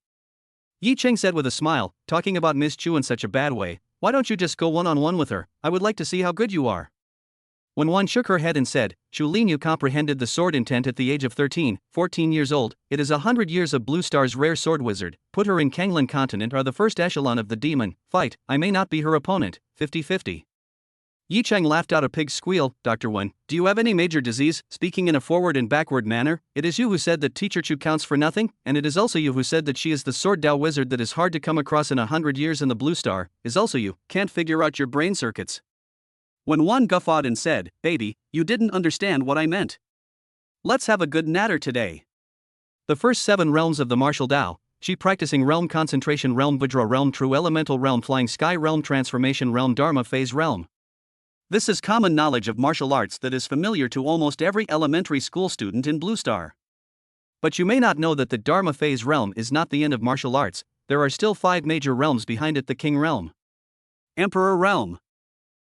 Yi Chang said with a smile, talking about Miss Chu in such a bad way, why don't you just go one-on-one with her, I would like to see how good you are. Wenwan shook her head and said, Chu Lingyu comprehended the sword intent at the age of 13, 14 years old, it is 100 years of Blue Star's rare sword wizard, put her in Kanglan continent or the first echelon of the demon, fight, I may not be her opponent, 50-50. Yi Chang laughed out a pig's squeal. Dr. Wen, do you have any major disease? Speaking in a forward and backward manner, it is you who said that teacher Chu counts for nothing, and it is also you who said that she is the sword Dao wizard that is hard to come across in 100 years in the Blue Star, is also you, can't figure out your brain circuits. Wenwan guffawed and said, baby, you didn't understand what I meant. Let's have a good natter today. The first 7 realms of the martial Dao, Chi practicing realm concentration realm Vajra realm true elemental realm flying sky realm transformation realm Dharma phase realm. This is common knowledge of martial arts that is familiar to almost every elementary school student in Blue Star. But you may not know that the Dharma phase realm is not the end of martial arts. There are still 5 major realms behind it: the King realm, Emperor realm,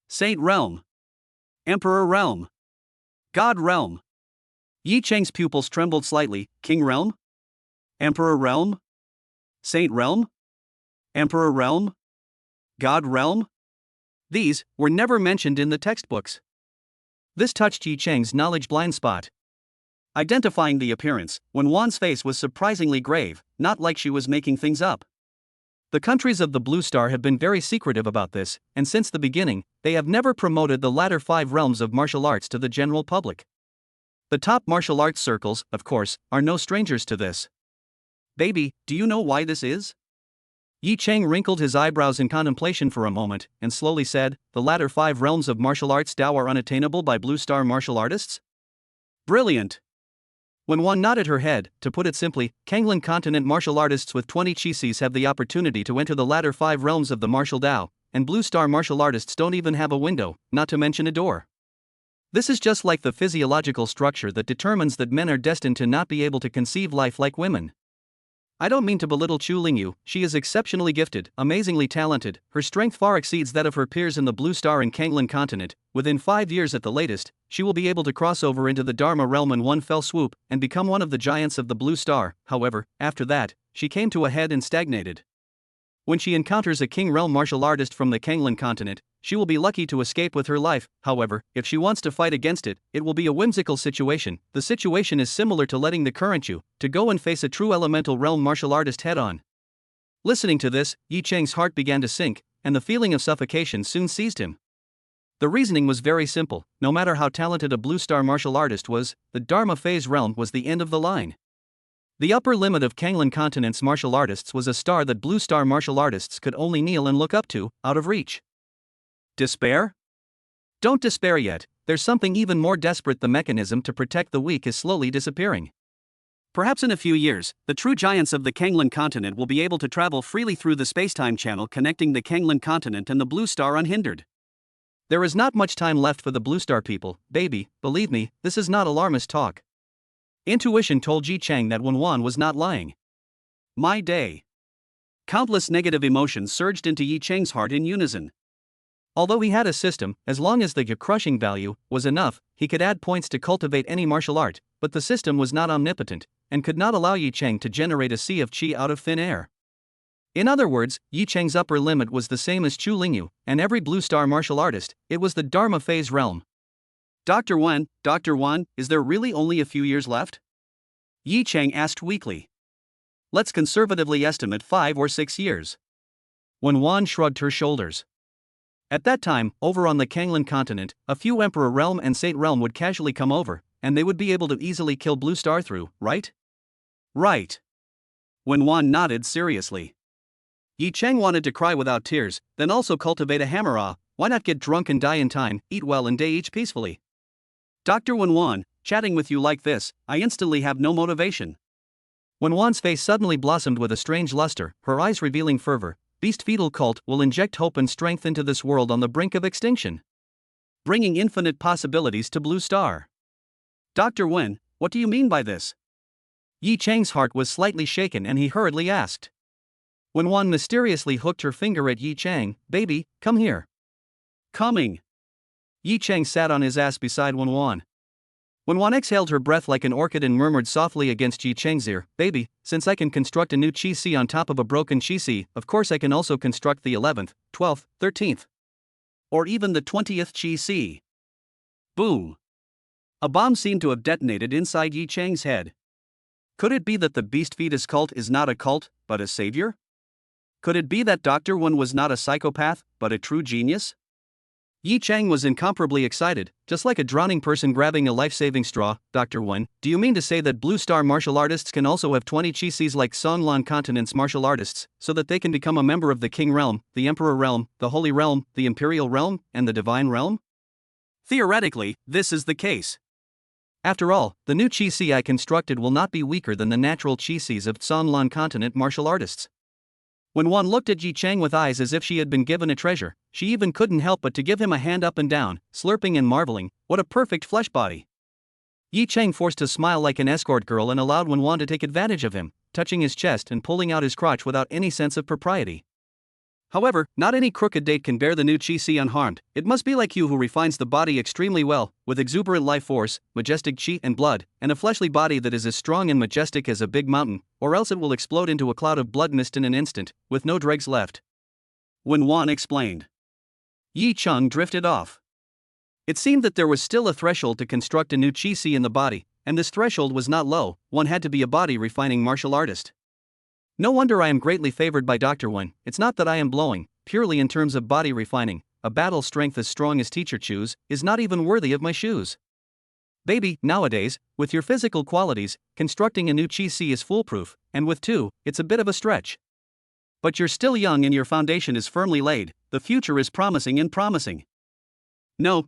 Saint realm, Emperor realm, God realm. Yi Cheng's pupils trembled slightly. King realm? Emperor realm? Saint realm? Emperor realm? God realm? These were never mentioned in the textbooks. This touched Yi Cheng's knowledge blind spot. Identifying the appearance, Wenwan's face was surprisingly grave, not like she was making things up. The countries of the Blue Star have been very secretive about this, and since the beginning, they have never promoted the latter 5 realms of martial arts to the general public. The top martial arts circles, of course, are no strangers to this. Baby, do you know why this is? Yi Cheng wrinkled his eyebrows in contemplation for a moment, and slowly said, the latter 5 realms of martial arts Tao are unattainable by Blue Star martial artists? Brilliant! Wenwan nodded her head. To put it simply, Kanglan continent martial artists with 20 Chi-Sis have the opportunity to enter the latter 5 realms of the martial Tao, and Blue Star martial artists don't even have a window, not to mention a door. This is just like the physiological structure that determines that men are destined to not be able to conceive life like women. I don't mean to belittle Chu Lingyu, she is exceptionally gifted, amazingly talented, her strength far exceeds that of her peers in the Blue Star and Kanglan continent. Within 5 years at the latest, she will be able to cross over into the Dharma realm in one fell swoop and become one of the giants of the Blue Star. However, after that, she came to a head and stagnated. When she encounters a King realm martial artist from the Kanglan continent, she will be lucky to escape with her life. However, if she wants to fight against it, it will be a whimsical situation. The situation is similar to letting the current Yu to go and face a true elemental realm martial artist head on. Listening to this, Yi Cheng's heart began to sink, and the feeling of suffocation soon seized him. The reasoning was very simple: no matter how talented a Blue Star martial artist was, the Dharma phase realm was the end of the line. The upper limit of Kanglan continent's martial artists was a star that Blue Star martial artists could only kneel and look up to, out of reach. Despair? Don't despair yet, there's something even more desperate. The mechanism to protect the weak is slowly disappearing. Perhaps in a few years, the true giants of the Kanglan continent will be able to travel freely through the spacetime channel connecting the Kanglan continent and the Blue Star unhindered. There is not much time left for the Blue Star people, baby, believe me, this is not alarmist talk. Intuition told Yi Cheng that Wenwan was not lying. My day. Countless negative emotions surged into Yi Cheng's heart in unison. Although he had a system, as long as the crushing value was enough, he could add points to cultivate any martial art, but the system was not omnipotent, and could not allow Yi Cheng to generate a sea of qi out of thin air. In other words, Yi Cheng's upper limit was the same as Chu Lingyu, and every Blue Star martial artist, it was the Dharma phase realm. Dr. Wan, is there really only a few years left? Yi Cheng asked weakly. Let's conservatively estimate 5 or 6 years. Wenwan shrugged her shoulders. At that time, over on the Kanglan continent, a few Emperor realm and Saint realm would casually come over, and they would be able to easily kill Blue Star through, right? Right. Wenwan nodded seriously. Yi Cheng wanted to cry without tears, then also cultivate a hammer. Why not get drunk and die in time, eat well and day each peacefully? Dr. Wenwan, chatting with you like this, I instantly have no motivation. Wenwan's face suddenly blossomed with a strange luster, her eyes revealing fervor. Beast fetal cult will inject hope and strength into this world on the brink of extinction, bringing infinite possibilities to Blue Star. Dr. Wen, what do you mean by this? Yi Cheng's heart was slightly shaken and he hurriedly asked. Wenwan mysteriously hooked her finger at Yi Cheng. Baby, come here. Coming. Yi Cheng sat on his ass beside Wenwan. Wenwan exhaled her breath like an orchid and murmured softly against Yi Cheng's ear. Baby, since I can construct a new Chi-Si on top of a broken Chi-Si, of course I can also construct the 11th, 12th, 13th. Or even the 20th Chi-Si. Boom. A bomb seemed to have detonated inside Yi Cheng's head. Could it be that the beast fetus cult is not a cult, but a savior? Could it be that Dr. Wen was not a psychopath, but a true genius? Yi Cheng was incomparably excited, just like a drowning person grabbing a life-saving straw. Dr. Wen, do you mean to say that Blue Star martial artists can also have 20 Chi-Sis like Songlan continent's martial artists, so that they can become a member of the King realm, the Emperor realm, the Holy realm, the Imperial realm, and the Divine realm? Theoretically, this is the case. After all, the new chi I constructed will not be weaker than the natural chi of Tsanlan continent martial artists. When Wan looked at Yi Chang with eyes as if she had been given a treasure, she even couldn't help but to give him a hand up and down, slurping and marveling, what a perfect flesh body. Yi Chang forced a smile like an escort girl and allowed Wan to take advantage of him, touching his chest and pulling out his crotch without any sense of propriety. However, not any crooked date can bear the new chi unharmed. It must be like you, who refines the body extremely well, with exuberant life force, majestic chi and blood, and a fleshly body that is as strong and majestic as a big mountain, or else it will explode into a cloud of blood mist in an instant, with no dregs left. When Wan explained, Yi Chang drifted off. It seemed that there was still a threshold to construct a new chi in the body, and this threshold was not low. One had to be a body refining martial artist. No wonder I am greatly favored by Dr. Wen. It's not that I am blowing, purely in terms of body refining. A battle strength as strong as Teacher Chu's is not even worthy of my shoes. Baby, nowadays, with your physical qualities, constructing a new chi is foolproof, and with two, it's a bit of a stretch. But you're still young and your foundation is firmly laid. The future is promising and promising. No,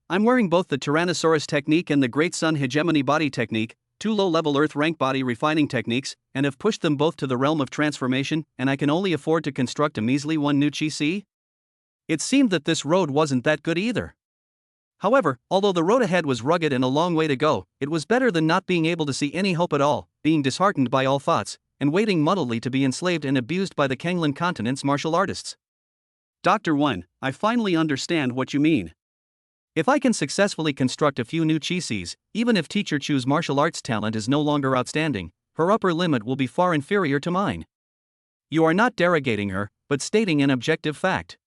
I'm wearing both the Tyrannosaurus technique and the Great Sun Hegemony body technique, two low-level Earth-rank body refining techniques, and have pushed them both to the realm of transformation, and I can only afford to construct a measly one new chi. It seemed that this road wasn't that good either. However, although the road ahead was rugged and a long way to go, it was better than not being able to see any hope at all, being disheartened by all thoughts, and waiting muddledly to be enslaved and abused by the Kanglan continent's martial artists. Dr. Wen, I finally understand what you mean. If I can successfully construct a few new chi even if Teacher Chu's martial arts talent is no longer outstanding, her upper limit will be far inferior to mine. You are not derogating her, but stating an objective fact.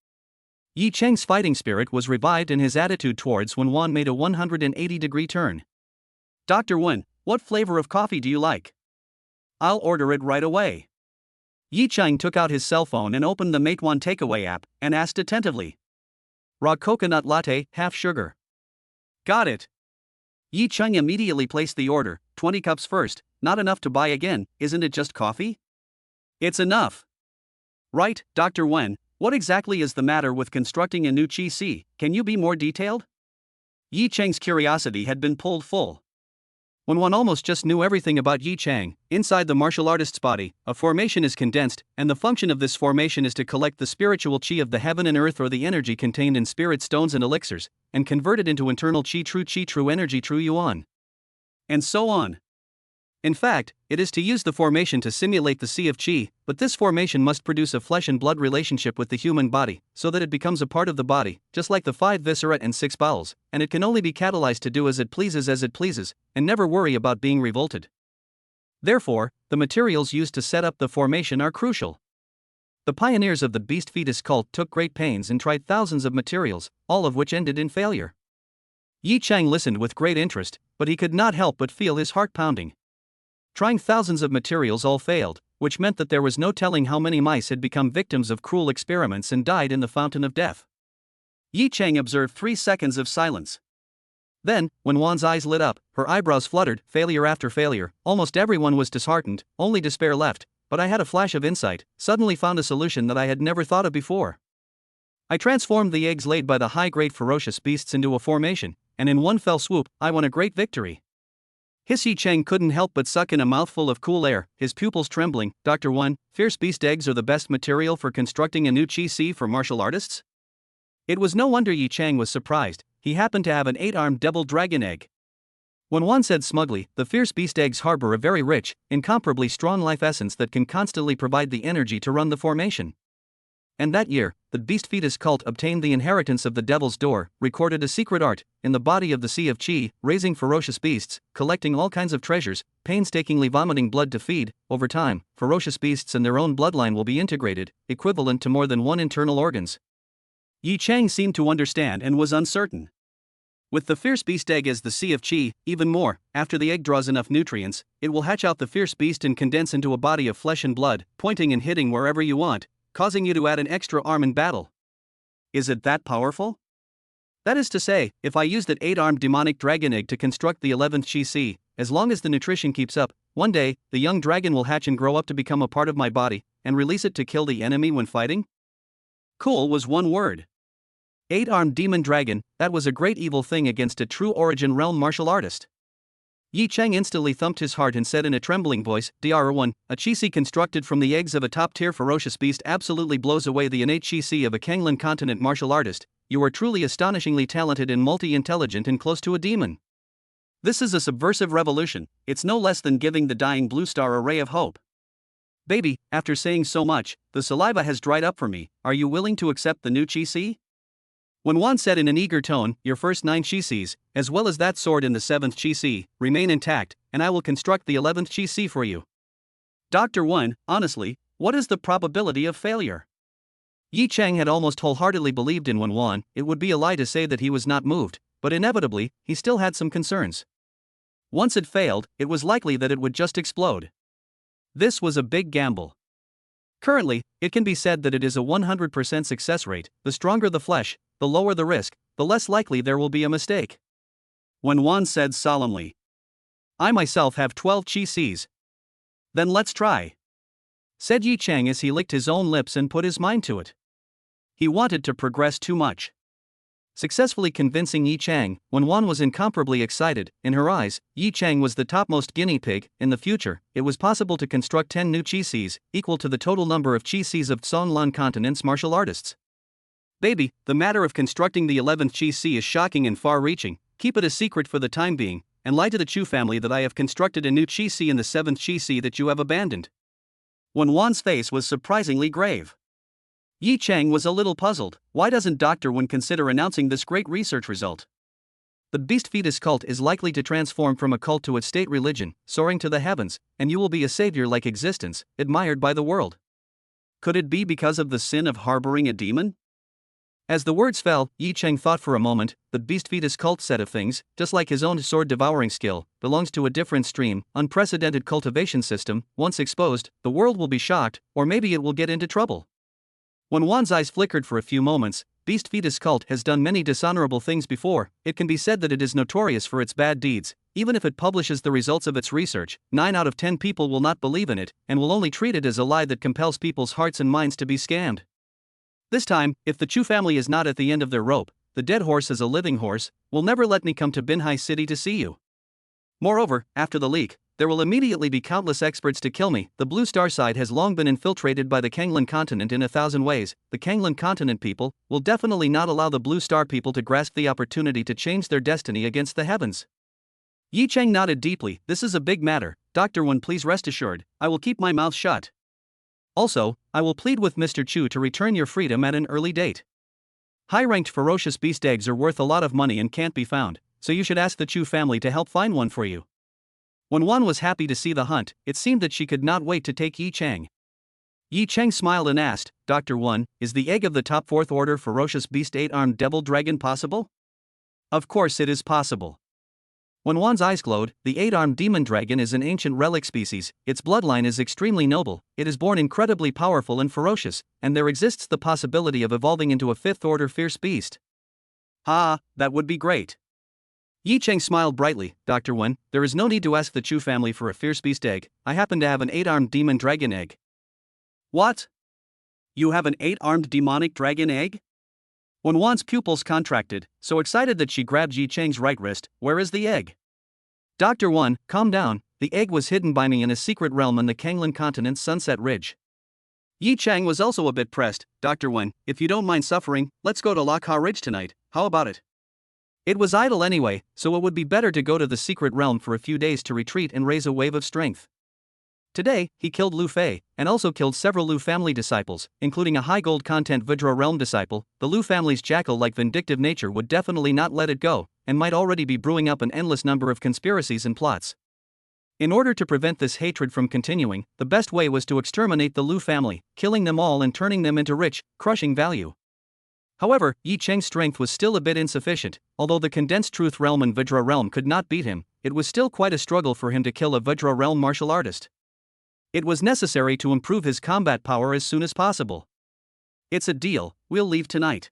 Yi Chang's fighting spirit was revived and his attitude towards Wan made a 180-degree turn. Dr. Wen, what flavor of coffee do you like? I'll order it right away. Yi Chang took out his cell phone and opened the Matewan takeaway app, and asked attentively. Raw coconut latte, half sugar. Got it. Yi Chang immediately placed the order, 20 cups first, not enough to buy again, isn't it just coffee? It's enough. Right, Dr. Wen, what exactly is the matter with constructing a new chi? Can you be more detailed? Yi Chang's curiosity had been pulled full. When one almost just knew everything about Yi Chang, inside the martial artist's body, a formation is condensed, and the function of this formation is to collect the spiritual chi of the heaven and earth, or the energy contained in spirit stones and elixirs, and convert it into internal chi true energy, true yuan. And so on. In fact, it is to use the formation to simulate the sea of chi, but this formation must produce a flesh and blood relationship with the human body, so that it becomes a part of the body, just like the 5 viscera and 6 bowels, and it can only be catalyzed to do as it pleases, and never worry about being revolted. Therefore, the materials used to set up the formation are crucial. The pioneers of the beast fetus cult took great pains and tried thousands of materials, all of which ended in failure. Yi Chang listened with great interest, but he could not help but feel his heart pounding. Trying thousands of materials, all failed, which meant that there was no telling how many mice had become victims of cruel experiments and died in the fountain of death. Yi Chang observed 3 seconds of silence. Then, when Wan's eyes lit up, her eyebrows fluttered, failure after failure, almost everyone was disheartened, only despair left, but I had a flash of insight, suddenly found a solution that I had never thought of before. I transformed the eggs laid by the high-grade ferocious beasts into a formation, and in one fell swoop, I won a great victory. Yi Chang couldn't help but suck in a mouthful of cool air, his pupils trembling. Dr. Wen, fierce beast eggs are the best material for constructing a new chi for martial artists? It was no wonder Yi Chang was surprised. He happened to have an 8-armed devil dragon egg. When Wan said smugly, the fierce beast eggs harbor a very rich, incomparably strong life essence that can constantly provide the energy to run the formation. And that year, the beast fetus cult obtained the inheritance of the devil's door, recorded a secret art, in the body of the sea of chi, raising ferocious beasts, collecting all kinds of treasures, painstakingly vomiting blood to feed. Over time, ferocious beasts and their own bloodline will be integrated, equivalent to more than one internal organs. Yi Chang seemed to understand and was uncertain. With the fierce beast egg as the sea of chi, even more, after the egg draws enough nutrients, it will hatch out the fierce beast and condense into a body of flesh and blood, pointing and hitting wherever you want, causing you to add an extra arm in battle. Is it that powerful? That is to say, if I use that 8-armed demonic dragon egg to construct the 11th chi, as long as the nutrition keeps up, one day, the young dragon will hatch and grow up to become a part of my body, and release it to kill the enemy when fighting? Cool was one word. 8-armed demon dragon, that was a great evil thing against a true origin realm martial artist. Yi Cheng instantly thumped his heart and said in a trembling voice, Dr. 1, a chi constructed from the eggs of a top-tier ferocious beast absolutely blows away the innate chi of a Kanglan continent martial artist. You are truly astonishingly talented and multi-intelligent and close to a demon. This is a subversive revolution. It's no less than giving the dying blue star a ray of hope. Baby, after saying so much, the saliva has dried up for me. Are you willing to accept the new chi? When Wan said in an eager tone, your first 9 chi-sis, as well as that sword in the 7th chi-si, remain intact, and I will construct the 11th chi-si for you. Dr. 1, honestly, what is the probability of failure? Yi Cheng had almost wholeheartedly believed in Wan. It would be a lie to say that he was not moved, but inevitably, he still had some concerns. Once it failed, it was likely that it would just explode. This was a big gamble. Currently, it can be said that it is a 100% success rate. The stronger the flesh, the lower the risk, the less likely there will be a mistake. When Wan said solemnly, I myself have 12 chi-sis. Then let's try, said Yi Cheng as he licked his own lips and put his mind to it. He wanted to progress too much. Successfully convincing Yi Cheng, when Wan was incomparably excited, in her eyes, Yi Cheng was the topmost guinea pig. In the future, it was possible to construct 10 new chi-sis, equal to the total number of chi-sis of Songlan continent's martial artists. Baby, the matter of constructing the 11th chi-si is shocking and far-reaching. Keep it a secret for the time being, and lie to the Chu family that I have constructed a new chi-si in the 7th chi-si that you have abandoned. When Wan's face was surprisingly grave. Yi Cheng was a little puzzled. Why doesn't Dr. Wan consider announcing this great research result? The beast fetus cult is likely to transform from a cult to its state religion, soaring to the heavens, and you will be a savior-like existence, admired by the world. Could it be because of the sin of harboring a demon? As the words fell, Yi Cheng thought for a moment. The beast fetus cult set of things, just like his own sword-devouring skill, belongs to a different stream, unprecedented cultivation system. Once exposed, the world will be shocked, or maybe it will get into trouble. When Wan's eyes flickered for a few moments, beast fetus cult has done many dishonorable things before. It can be said that it is notorious for its bad deeds. Even if it publishes the results of its research, 9 out of 10 people will not believe in it, and will only treat it as a lie that compels people's hearts and minds to be scammed. This time, if the Chu family is not at the end of their rope, the dead horse is a living horse, will never let me come to Binhai City to see you. Moreover, after the leak, there will immediately be countless experts to kill me. The Blue Star side has long been infiltrated by the Kanglan continent in 1,000 ways. The Kanglan continent people will definitely not allow the Blue Star people to grasp the opportunity to change their destiny against the heavens. Yi Cheng nodded deeply. This is a big matter. Dr. Wan, please rest assured, I will keep my mouth shut. Also, I will plead with Mr. Chu to return your freedom at an early date. High-ranked ferocious beast eggs are worth a lot of money and can't be found, so you should ask the Chu family to help find one for you. When Wan was happy to see the hunt, it seemed that she could not wait to take Yi Cheng. Yi Cheng smiled and asked, Dr. Wan, is the egg of the top 4th order ferocious beast 8-armed devil dragon possible? Of course it is possible. When Wan's eyes glowed, the 8-armed demon dragon is an ancient relic species. Its bloodline is extremely noble, it is born incredibly powerful and ferocious, and there exists the possibility of evolving into a 5th order fierce beast. Ah, that would be great. Yi Cheng smiled brightly. Dr. Wan, there is no need to ask the Chu family for a fierce beast egg. I happen to have an 8-armed demon dragon egg. What? You have an 8-armed demonic dragon egg? When Wan's pupils contracted, so excited that she grabbed Yi Cheng's right wrist. Where is the egg? Dr. Wan, calm down. The egg was hidden by me in a secret realm on the Kanglan continent's Sunset Ridge. Yi Cheng was also a bit pressed. Dr. Wan, if you don't mind suffering, let's go to Lakha Ridge tonight. How about it? It was idle anyway, so it would be better to go to the secret realm for a few days to retreat and raise a wave of strength. Today, he killed Lu Fei, and also killed several Lu family disciples, including a high gold content Vajra realm disciple. The Lu family's jackal-like vindictive nature would definitely not let it go, and might already be brewing up an endless number of conspiracies and plots. In order to prevent this hatred from continuing, the best way was to exterminate the Lu family, killing them all and turning them into rich, crushing value. However, Yi Cheng's strength was still a bit insufficient. Although the condensed truth realm and Vajra realm could not beat him, it was still quite a struggle for him to kill a Vajra realm martial artist. It was necessary to improve his combat power as soon as possible. It's a deal, we'll leave tonight.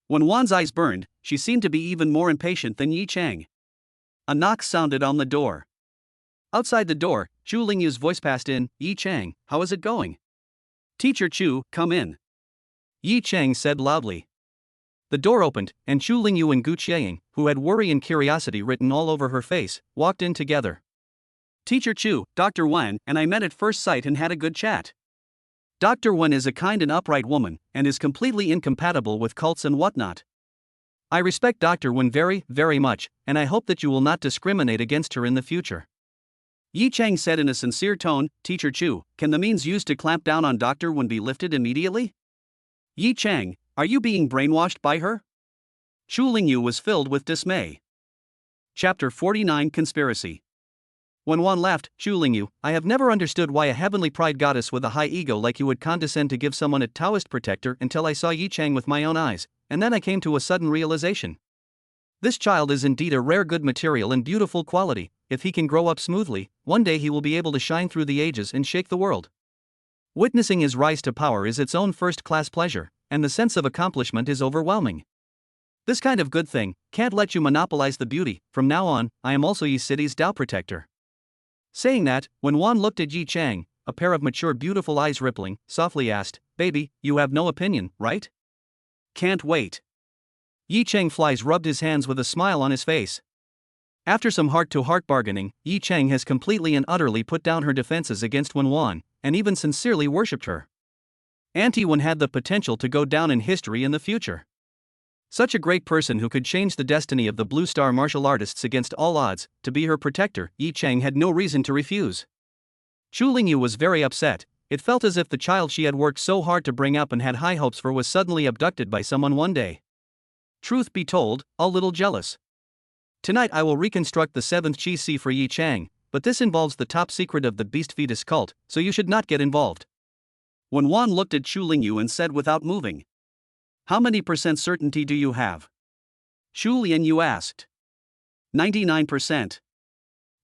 When Wan's eyes burned, she seemed to be even more impatient than Yi Cheng. A knock sounded on the door. Outside the door, Chu Lingyu's voice passed in. Yi Cheng, how is it going? Teacher Chu, come in. Yi Cheng said loudly. The door opened, and Chu Lingyu and Gu Qiaying, who had worry and curiosity written all over her face, walked in together. Teacher Chu, Dr. Wen, and I met at first sight and had a good chat. Dr. Wen is a kind and upright woman, and is completely incompatible with cults and whatnot. I respect Dr. Wen very, very much, and I hope that you will not discriminate against her in the future. Yi Chang said in a sincere tone. Teacher Chu, can the means used to clamp down on Dr. Wen be lifted immediately? Yi Chang, are you being brainwashed by her? Chu Lingyu was filled with dismay. Chapter 49 Conspiracy. When Wan laughed, Chu Lingyu, I have never understood why a heavenly pride goddess with a high ego like you would condescend to give someone a Taoist protector until I saw Yi Chang with my own eyes, and then I came to a sudden realization. This child is indeed a rare good material and beautiful quality. If he can grow up smoothly, one day he will be able to shine through the ages and shake the world. Witnessing his rise to power is its own first-class pleasure, and the sense of accomplishment is overwhelming. This kind of good thing can't let you monopolize the beauty. From now on, I am also Yi City's Tao protector. Saying that, when Wan looked at Yi Chang, a pair of mature beautiful eyes rippling, softly asked, Baby, you have no opinion, right? Can't wait. Yi Chang Flies rubbed his hands with a smile on his face. After some heart-to-heart bargaining, Yi Chang has completely and utterly put down her defenses against Wen Wan, and even sincerely worshipped her. Auntie Wen had the potential to go down in history in the future. Such a great person who could change the destiny of the Blue Star martial artists against all odds, to be her protector, Yi Chang had no reason to refuse. Chu Lingyu was very upset. It felt as if the child she had worked so hard to bring up and had high hopes for was suddenly abducted by someone one day. Truth be told, a little jealous. Tonight I will reconstruct the 7th Chi Si for Yi Chang, but this involves the top secret of the Beast Fetus cult, so you should not get involved. When Wan looked at Chu Lingyu and said without moving, How many % certainty do you have? Chu Lingyu asked. 99%.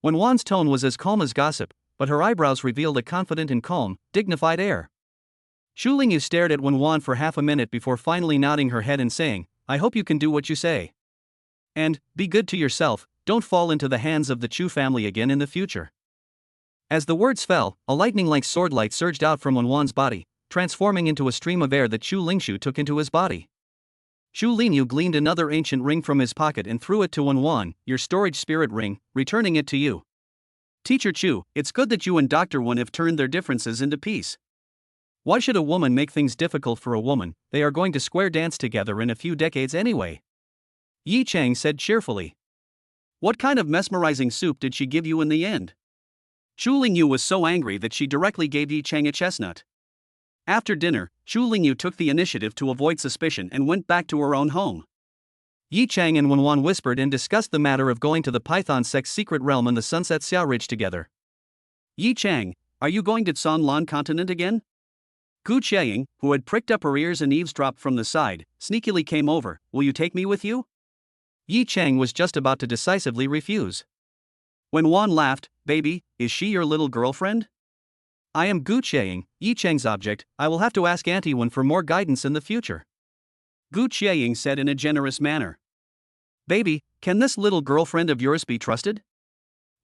When Wan's tone was as calm as gossip, but her eyebrows revealed a confident and calm, dignified air. Chu Lingyu stared at Wen Wan for half a minute before finally nodding her head and saying, I hope you can do what you say. And, be good to yourself, don't fall into the hands of the Chu family again in the future. As the words fell, a lightning-like sword light surged out from Wen Wan's body, transforming into a stream of air that Chu Lingshu took into his body. Chu Lingyu gleaned another ancient ring from his pocket and threw it to Wen Wan, your storage spirit ring, returning it to you. Teacher Chu, it's good that you and Dr. Wen have turned their differences into peace. Why should a woman make things difficult for a woman? They are going to square dance together in a few decades anyway. Yi Chang said cheerfully. What kind of mesmerizing soup did she give you in the end? Chu Lingyu was so angry that she directly gave Yi Chang a chestnut. After dinner, Chu Lingyu took the initiative to avoid suspicion and went back to her own home. Yi Chang and Wen Wan whispered and discussed the matter of going to the Python sect's secret realm in the Sunset Xiao Ridge together. Yi Chang, are you going to San Lan continent again? Gu Qiaying, who had pricked up her ears and eavesdropped from the side, sneakily came over. Will you take me with you? Yi Chang was just about to decisively refuse. When Wan laughed, Baby, is she your little girlfriend? I am Gu Qiaying, Yi Chang's object. I will have to ask Auntie Wen for more guidance in the future. Gu Qiaying said in a generous manner. Baby, can this little girlfriend of yours be trusted?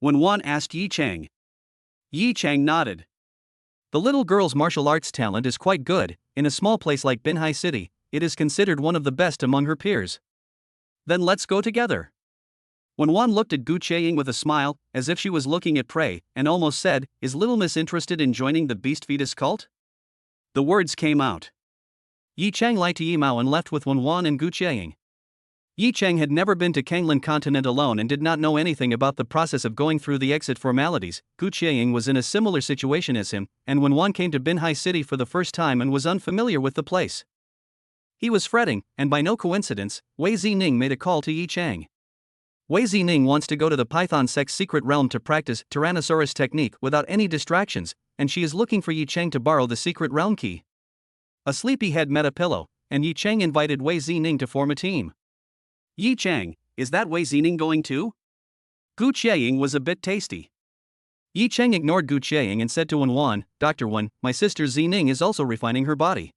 When Wan asked Yi Chang. Yi Chang nodded. The little girl's martial arts talent is quite good. In a small place like Binhai City, it is considered one of the best among her peers. Then let's go together. When Wan looked at Gu Qiaying with a smile, as if she was looking at prey, and almost said, Is Little Miss interested in joining the Beast Fetus cult? The words came out. Yi Chang lied to Yi Mao and left with Wen Wan and Gu Qiaying. Yi Chang had never been to Kanglan continent alone and did not know anything about the process of going through the exit formalities. Gu Qiaying was in a similar situation as him, and Wen Wan came to Binhai City for the first time and was unfamiliar with the place. He was fretting, and by no coincidence, Wei Zining made a call to Yi Chang. Wei Zining wants to go to the Python sect's secret realm to practice Tyrannosaurus technique without any distractions, and she is looking for Yi Chang to borrow the secret realm key. A sleepyhead met a pillow, and Yi Chang invited Wei Zining to form a team. Yi Chang, is that Wei Zining going too? Gu Qiaying was a bit tasty. Yi Chang ignored Gu Qiaying and said to Wen Wan, Dr. Wen, my sister Zining is also refining her body.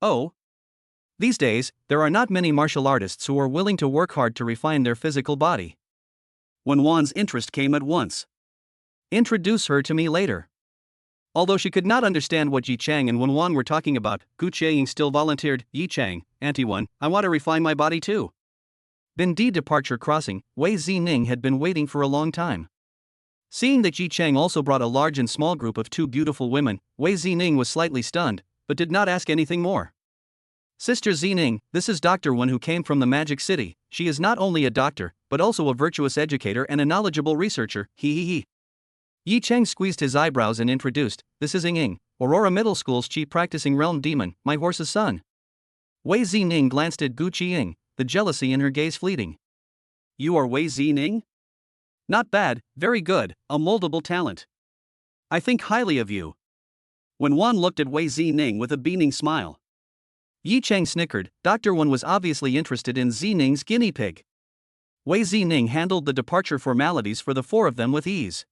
Oh? These days, there are not many martial artists who are willing to work hard to refine their physical body. Wen Wan's interest came at once. Introduce her to me later. Although she could not understand what Yi Chang and Wenwan were talking about, Gu Qieying still volunteered, Yi Chang, Auntie Wen, I want to refine my body too. Bin D departure crossing, Wei Zining had been waiting for a long time. Seeing that Yi Chang also brought a large and small group of two beautiful women, Wei Zining was slightly stunned, but did not ask anything more. Sister Zining, this is Dr. Wen who came from the Magic City. She is not only a doctor, but also a virtuous educator and a knowledgeable researcher, he. Yi Chang squeezed his eyebrows and introduced, this is Ying, Aurora Middle School's chief practicing realm demon, my horse's son. Wei Zining glanced at Gu Qieying, the jealousy in her gaze fleeting. You are Wei Zining? Not bad, very good, a moldable talent. I think highly of you. Wenwan looked at Wei Zining with a beaming smile. Yi Chang snickered. Dr. Wen was obviously interested in Zining's guinea pig. Wei Zining handled the departure formalities for the four of them with ease.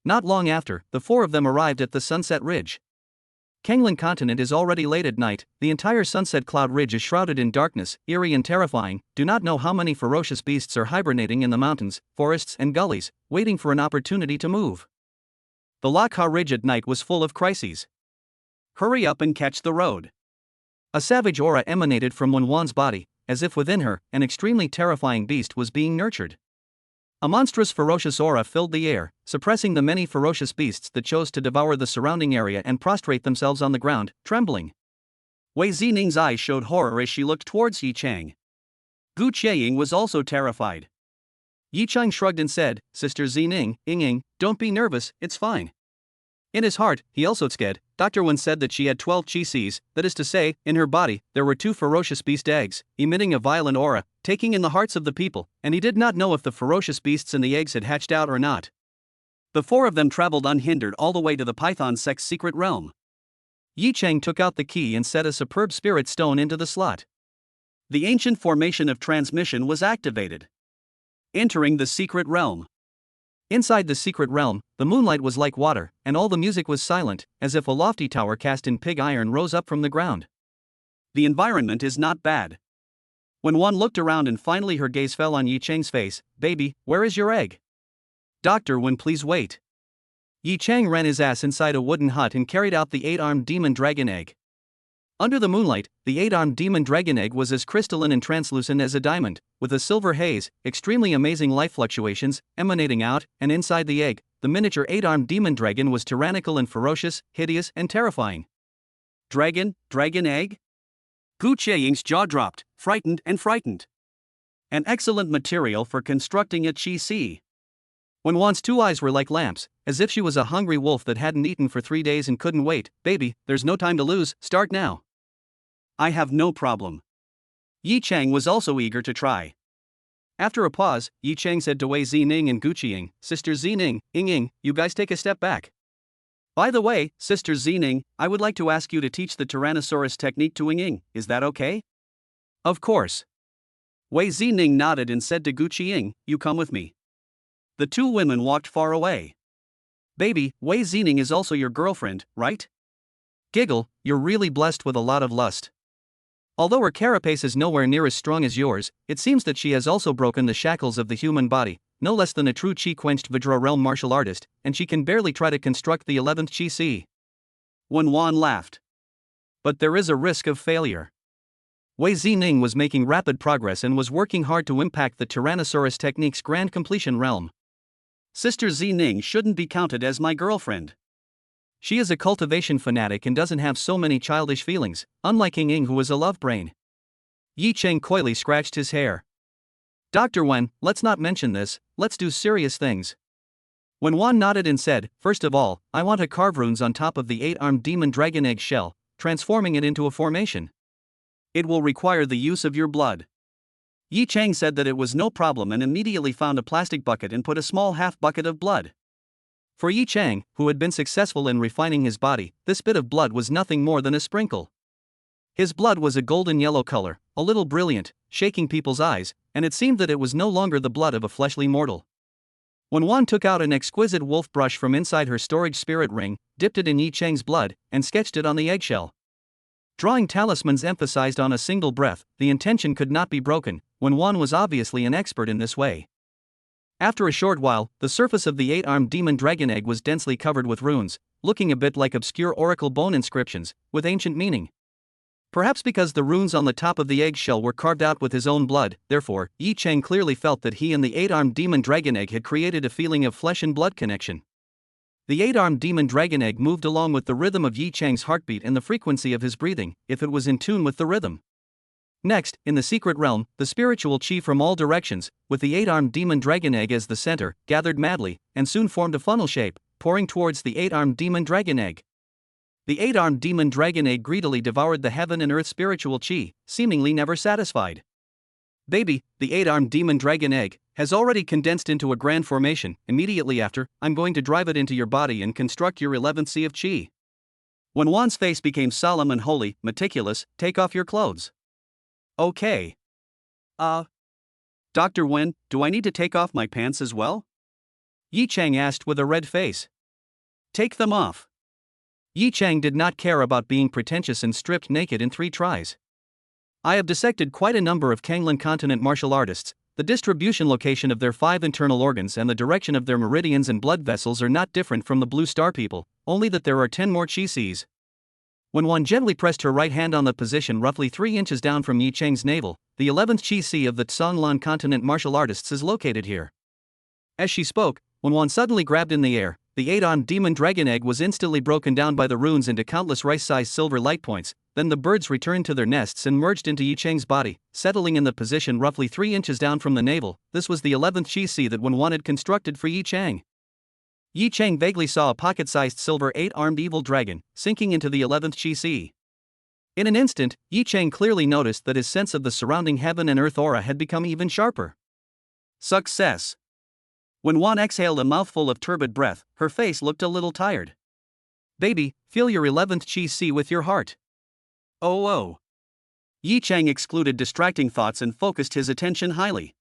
Not long after, the four of them arrived at the Sunset Ridge. Kanglan continent is already late at night, the entire Sunset Cloud Ridge is shrouded in darkness, eerie and terrifying. Do not know how many ferocious beasts are hibernating in the mountains, forests and gullies, waiting for an opportunity to move. The Lakha Ridge at night was full of crises. Hurry up and catch the road. A savage aura emanated from Wenwan's body, as if within her, an extremely terrifying beast was being nurtured. A monstrous ferocious aura filled the air, suppressing the many ferocious beasts that chose to devour the surrounding area and prostrate themselves on the ground, trembling. Wei Zining's eyes showed horror as she looked towards Yi Chang. Gu Qieying was also terrified. Yi Chang shrugged and said, Sister Zining, Ying, don't be nervous, it's fine. In his heart, he also scared. Dr. Wen said that she had 12 chi Cs, that is to say, in her body, there were 2 ferocious beast eggs, emitting a violent aura, taking in the hearts of the people, and he did not know if the ferocious beasts in the eggs had hatched out or not. The four of them traveled unhindered all the way to the Python sect's secret realm. Yi Chang took out the key and set a superb spirit stone into the slot. The ancient formation of transmission was activated. Entering the secret realm. Inside the secret realm, the moonlight was like water, and all the music was silent, as if a lofty tower cast in pig iron rose up from the ground. The environment is not bad. When one looked around and finally her gaze fell on Yi Chang's face, baby, where is your egg? Dr. Wen, please wait. Yi Chang ran his ass inside a wooden hut and carried out the 8-armed demon dragon egg. Under the moonlight, the 8-armed demon dragon egg was as crystalline and translucent as a diamond, with a silver haze, extremely amazing life fluctuations, emanating out and inside the egg. The miniature 8-armed demon dragon was tyrannical and ferocious, hideous and terrifying. Dragon egg? Gu Qieying's jaw dropped, frightened. An excellent material for constructing a chi si. Wenwan's 2 eyes were like lamps, as if she was a hungry wolf that hadn't eaten for 3 days and couldn't wait. Baby, there's no time to lose, start now. I have no problem. Yi Chang was also eager to try. After a pause, Yi Chang said to Wei Zining and Gu Qieying, Sister Zining, Ying, you guys take a step back. By the way, Sister Zining, I would like to ask you to teach the Tyrannosaurus technique to Ying, is that okay? Of course. Wei Zining nodded and said to Gu Qieying, you come with me. The 2 women walked far away. Baby, Wei Zining is also your girlfriend, right? Giggle, you're really blessed with a lot of lust. Although her carapace is nowhere near as strong as yours, it seems that she has also broken the shackles of the human body, no less than a true chi-quenched Vajra realm martial artist, and she can barely try to construct the 11th chi si. Wenwan laughed. But there is a risk of failure. Wei Zining was making rapid progress and was working hard to impact the Tyrannosaurus technique's grand completion realm. Sister Zining shouldn't be counted as my girlfriend. She is a cultivation fanatic and doesn't have so many childish feelings, unlike Ying who is a love brain. Yi Chang coyly scratched his hair. Dr. Wen, let's not mention this, let's do serious things. Wenwan nodded and said, first of all, I want to carve runes on top of the 8-armed demon dragon egg shell, transforming it into a formation. It will require the use of your blood. Yi Chang said that it was no problem and immediately found a plastic bucket and put a small half bucket of blood. For Yi Chang, who had been successful in refining his body, this bit of blood was nothing more than a sprinkle. His blood was a golden yellow color, a little brilliant, shaking people's eyes, and it seemed that it was no longer the blood of a fleshly mortal. Wenwan took out an exquisite wolf brush from inside her storage spirit ring, dipped it in Yi Chang's blood, and sketched it on the eggshell. Drawing talismans emphasized on a single breath, the intention could not be broken. Wenwan was obviously an expert in this way. After a short while, the surface of the 8-armed demon dragon egg was densely covered with runes, looking a bit like obscure oracle bone inscriptions, with ancient meaning. Perhaps because the runes on the top of the eggshell were carved out with his own blood, therefore, Yi Chang clearly felt that he and the eight-armed demon dragon egg had created a feeling of flesh and blood connection. The eight-armed demon dragon egg moved along with the rhythm of Yi Chang's heartbeat and the frequency of his breathing, if it was in tune with the rhythm. Next, in the secret realm, the spiritual chi from all directions, with the eight-armed demon dragon egg as the center, gathered madly, and soon formed a funnel shape, pouring towards the eight-armed demon dragon egg. The eight-armed demon dragon egg greedily devoured the heaven and earth spiritual chi, seemingly never satisfied. Baby, the eight-armed demon dragon egg, has already condensed into a grand formation. Immediately after, I'm going to drive it into your body and construct your 11th sea of chi. When Wan's face became solemn and holy, meticulous, take off your clothes. Okay. Dr. Wen, do I need to take off my pants as well? Yi Chang asked with a red face. Take them off. Yi Chang did not care about being pretentious and stripped naked in 3 tries. I have dissected quite a number of Kanglan continent martial artists. The distribution location of their 5 internal organs and the direction of their meridians and blood vessels are not different from the Blue Star people, only that there are 10 more chi seas. When Wan gently pressed her right hand on the position roughly 3 inches down from Yi Chang's navel, the 11th chi sea of the Tsanglan continent martial artists is located here. As she spoke, when Wan suddenly grabbed in the air, the eight-armed demon dragon egg was instantly broken down by the runes into countless rice-sized silver light points. Then the birds returned to their nests and merged into Yi Chang's body, settling in the position roughly 3 inches down from the navel. This was the 11th chi sea that Wan wanted constructed for Yi Chang. Yi Chang vaguely saw a pocket-sized silver 8-armed evil dragon, sinking into the 11th chi sea. In an instant, Yi Chang clearly noticed that his sense of the surrounding heaven and earth aura had become even sharper. Success! When Wan exhaled a mouthful of turbid breath, her face looked a little tired. Baby, feel your 11th chi sea with your heart. Oh. Yi Chang excluded distracting thoughts and focused his attention highly.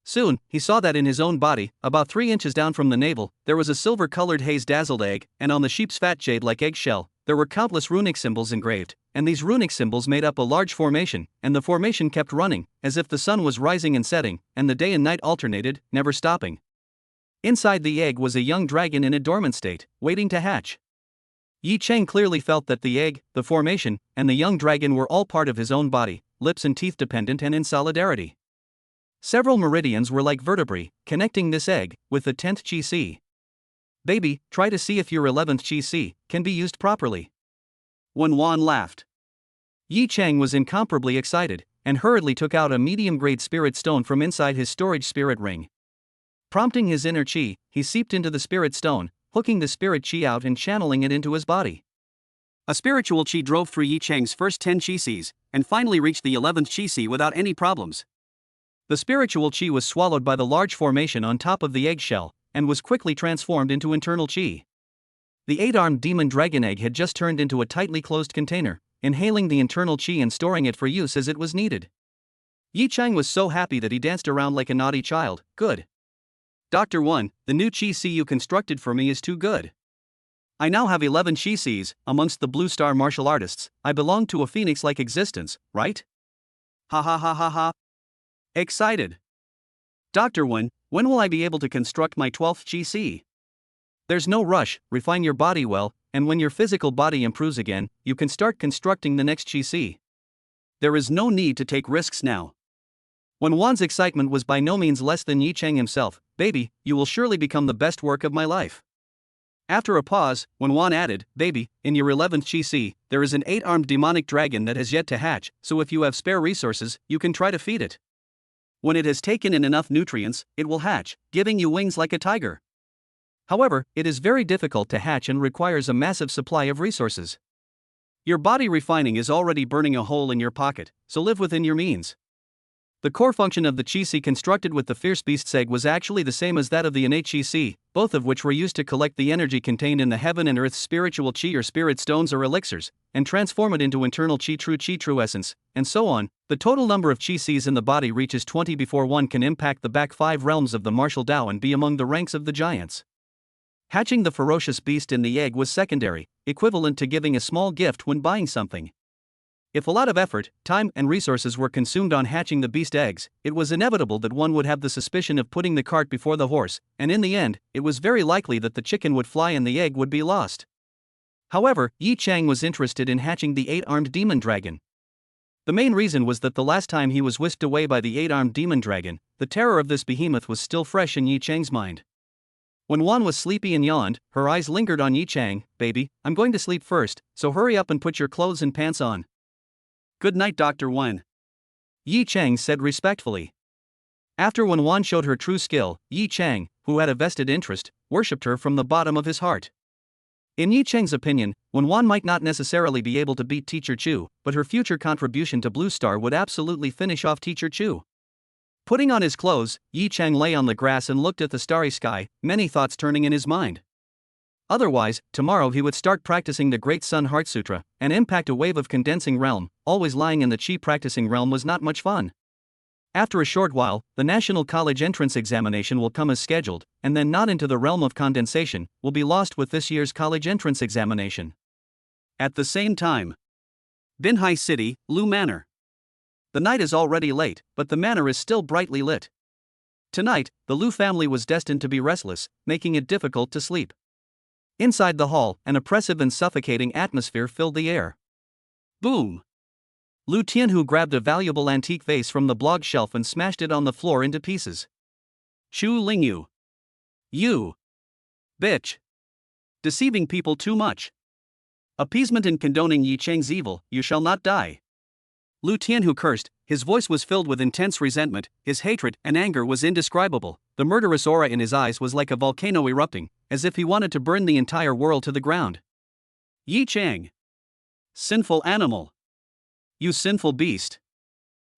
Soon, he saw that in his own body, about 3 inches down from the navel, there was a silver-colored haze-dazzled egg, and on the sheep's fat jade-like eggshell, there were countless runic symbols engraved, and these runic symbols made up a large formation, and the formation kept running, as if the sun was rising and setting, and the day and night alternated, never stopping. Inside the egg was a young dragon in a dormant state, waiting to hatch. Yi Chang clearly felt that the egg, the formation, and the young dragon were all part of his own body, lips and teeth dependent and in solidarity. Several meridians were like vertebrae, connecting this egg with the 10th chi sea. Baby, try to see if your 11th chi sea can be used properly. When Wan laughed, Yi Chang was incomparably excited, and hurriedly took out a medium-grade spirit stone from inside his storage spirit ring. Prompting his inner chi, he seeped into the spirit stone, hooking the spirit chi out and channeling it into his body. A spiritual chi drove through Yi Chang's first 10 chi seas, and finally reached the 11th chi sea without any problems. The spiritual chi was swallowed by the large formation on top of the eggshell, and was quickly transformed into internal chi. The 8-armed demon dragon egg had just turned into a tightly closed container, inhaling the internal chi and storing it for use as it was needed. Yi Chang was so happy that he danced around like a naughty child. Good. Dr. 1, the new chi sea you constructed for me is too good. I now have 11 chi seas. Amongst the Blue Star martial artists, I belong to a phoenix-like existence, right? Ha ha ha ha ha. Excited. Dr. Wen, when will I be able to construct my 12th chi sea? There's no rush, refine your body well, and when your physical body improves again, you can start constructing the next chi sea. There is no need to take risks now. When Wan's excitement was by no means less than Yi Chang himself. Baby, you will surely become the best work of my life. After a pause, when Wan added, Baby, in your 11th chi sea, there is an 8-armed demonic dragon that has yet to hatch, so if you have spare resources, you can try to feed it. When it has taken in enough nutrients, it will hatch, giving you wings like a tiger. However, it is very difficult to hatch and requires a massive supply of resources. Your body refining is already burning a hole in your pocket, so live within your means. The core function of the chi sea constructed with the fierce beast's egg was actually the same as that of the innate chi sea, both of which were used to collect the energy contained in the heaven and earth's spiritual chi or spirit stones or elixirs, and transform it into internal chi true essence, and so on. The total number of chi seas in the body reaches 20 before one can impact the back 5 realms of the martial Tao and be among the ranks of the giants. Hatching the ferocious beast in the egg was secondary, equivalent to giving a small gift when buying something. If a lot of effort, time, and resources were consumed on hatching the beast eggs, it was inevitable that one would have the suspicion of putting the cart before the horse, and in the end, it was very likely that the chicken would fly and the egg would be lost. However, Yi Chang was interested in hatching the 8-armed demon dragon. The main reason was that the last time he was whisked away by the 8-armed demon dragon, the terror of this behemoth was still fresh in Yi Chang's mind. When Wan was sleepy and yawned, her eyes lingered on Yi Chang. "Baby, I'm going to sleep first, so hurry up and put your clothes and pants on." "Good night, Dr. Wan," Yi Chang said respectfully. After when Wan showed her true skill, Yi Chang, who had a vested interest, worshipped her from the bottom of his heart. In Yi Chang's opinion, Wen Wan might not necessarily be able to beat Teacher Chu, but her future contribution to Blue Star would absolutely finish off Teacher Chu. Putting on his clothes, Yi Chang lay on the grass and looked at the starry sky, many thoughts turning in his mind. Otherwise, tomorrow he would start practicing the Great Sun Heart Sutra, and impact a wave of condensing realm. Always lying in the chi practicing realm was not much fun. After a short while, the National College entrance examination will come as scheduled, and then not into the realm of condensation, will be lost with this year's college entrance examination. At the same time, Binhai City, Lu Manor. The night is already late, but the manor is still brightly lit. Tonight, the Lu family was destined to be restless, making it difficult to sleep. Inside the hall, an oppressive and suffocating atmosphere filled the air. Boom! Lu Tianhu grabbed a valuable antique vase from the blog shelf and smashed it on the floor into pieces. "Chu Lingyu. You bitch. Deceiving people too much. Appeasement and condoning Yi Chang's evil, you shall not die." Lu Tianhu cursed, his voice was filled with intense resentment, his hatred and anger was indescribable, the murderous aura in his eyes was like a volcano erupting, as if he wanted to burn the entire world to the ground. "Yi Chang. Sinful animal. You sinful beast.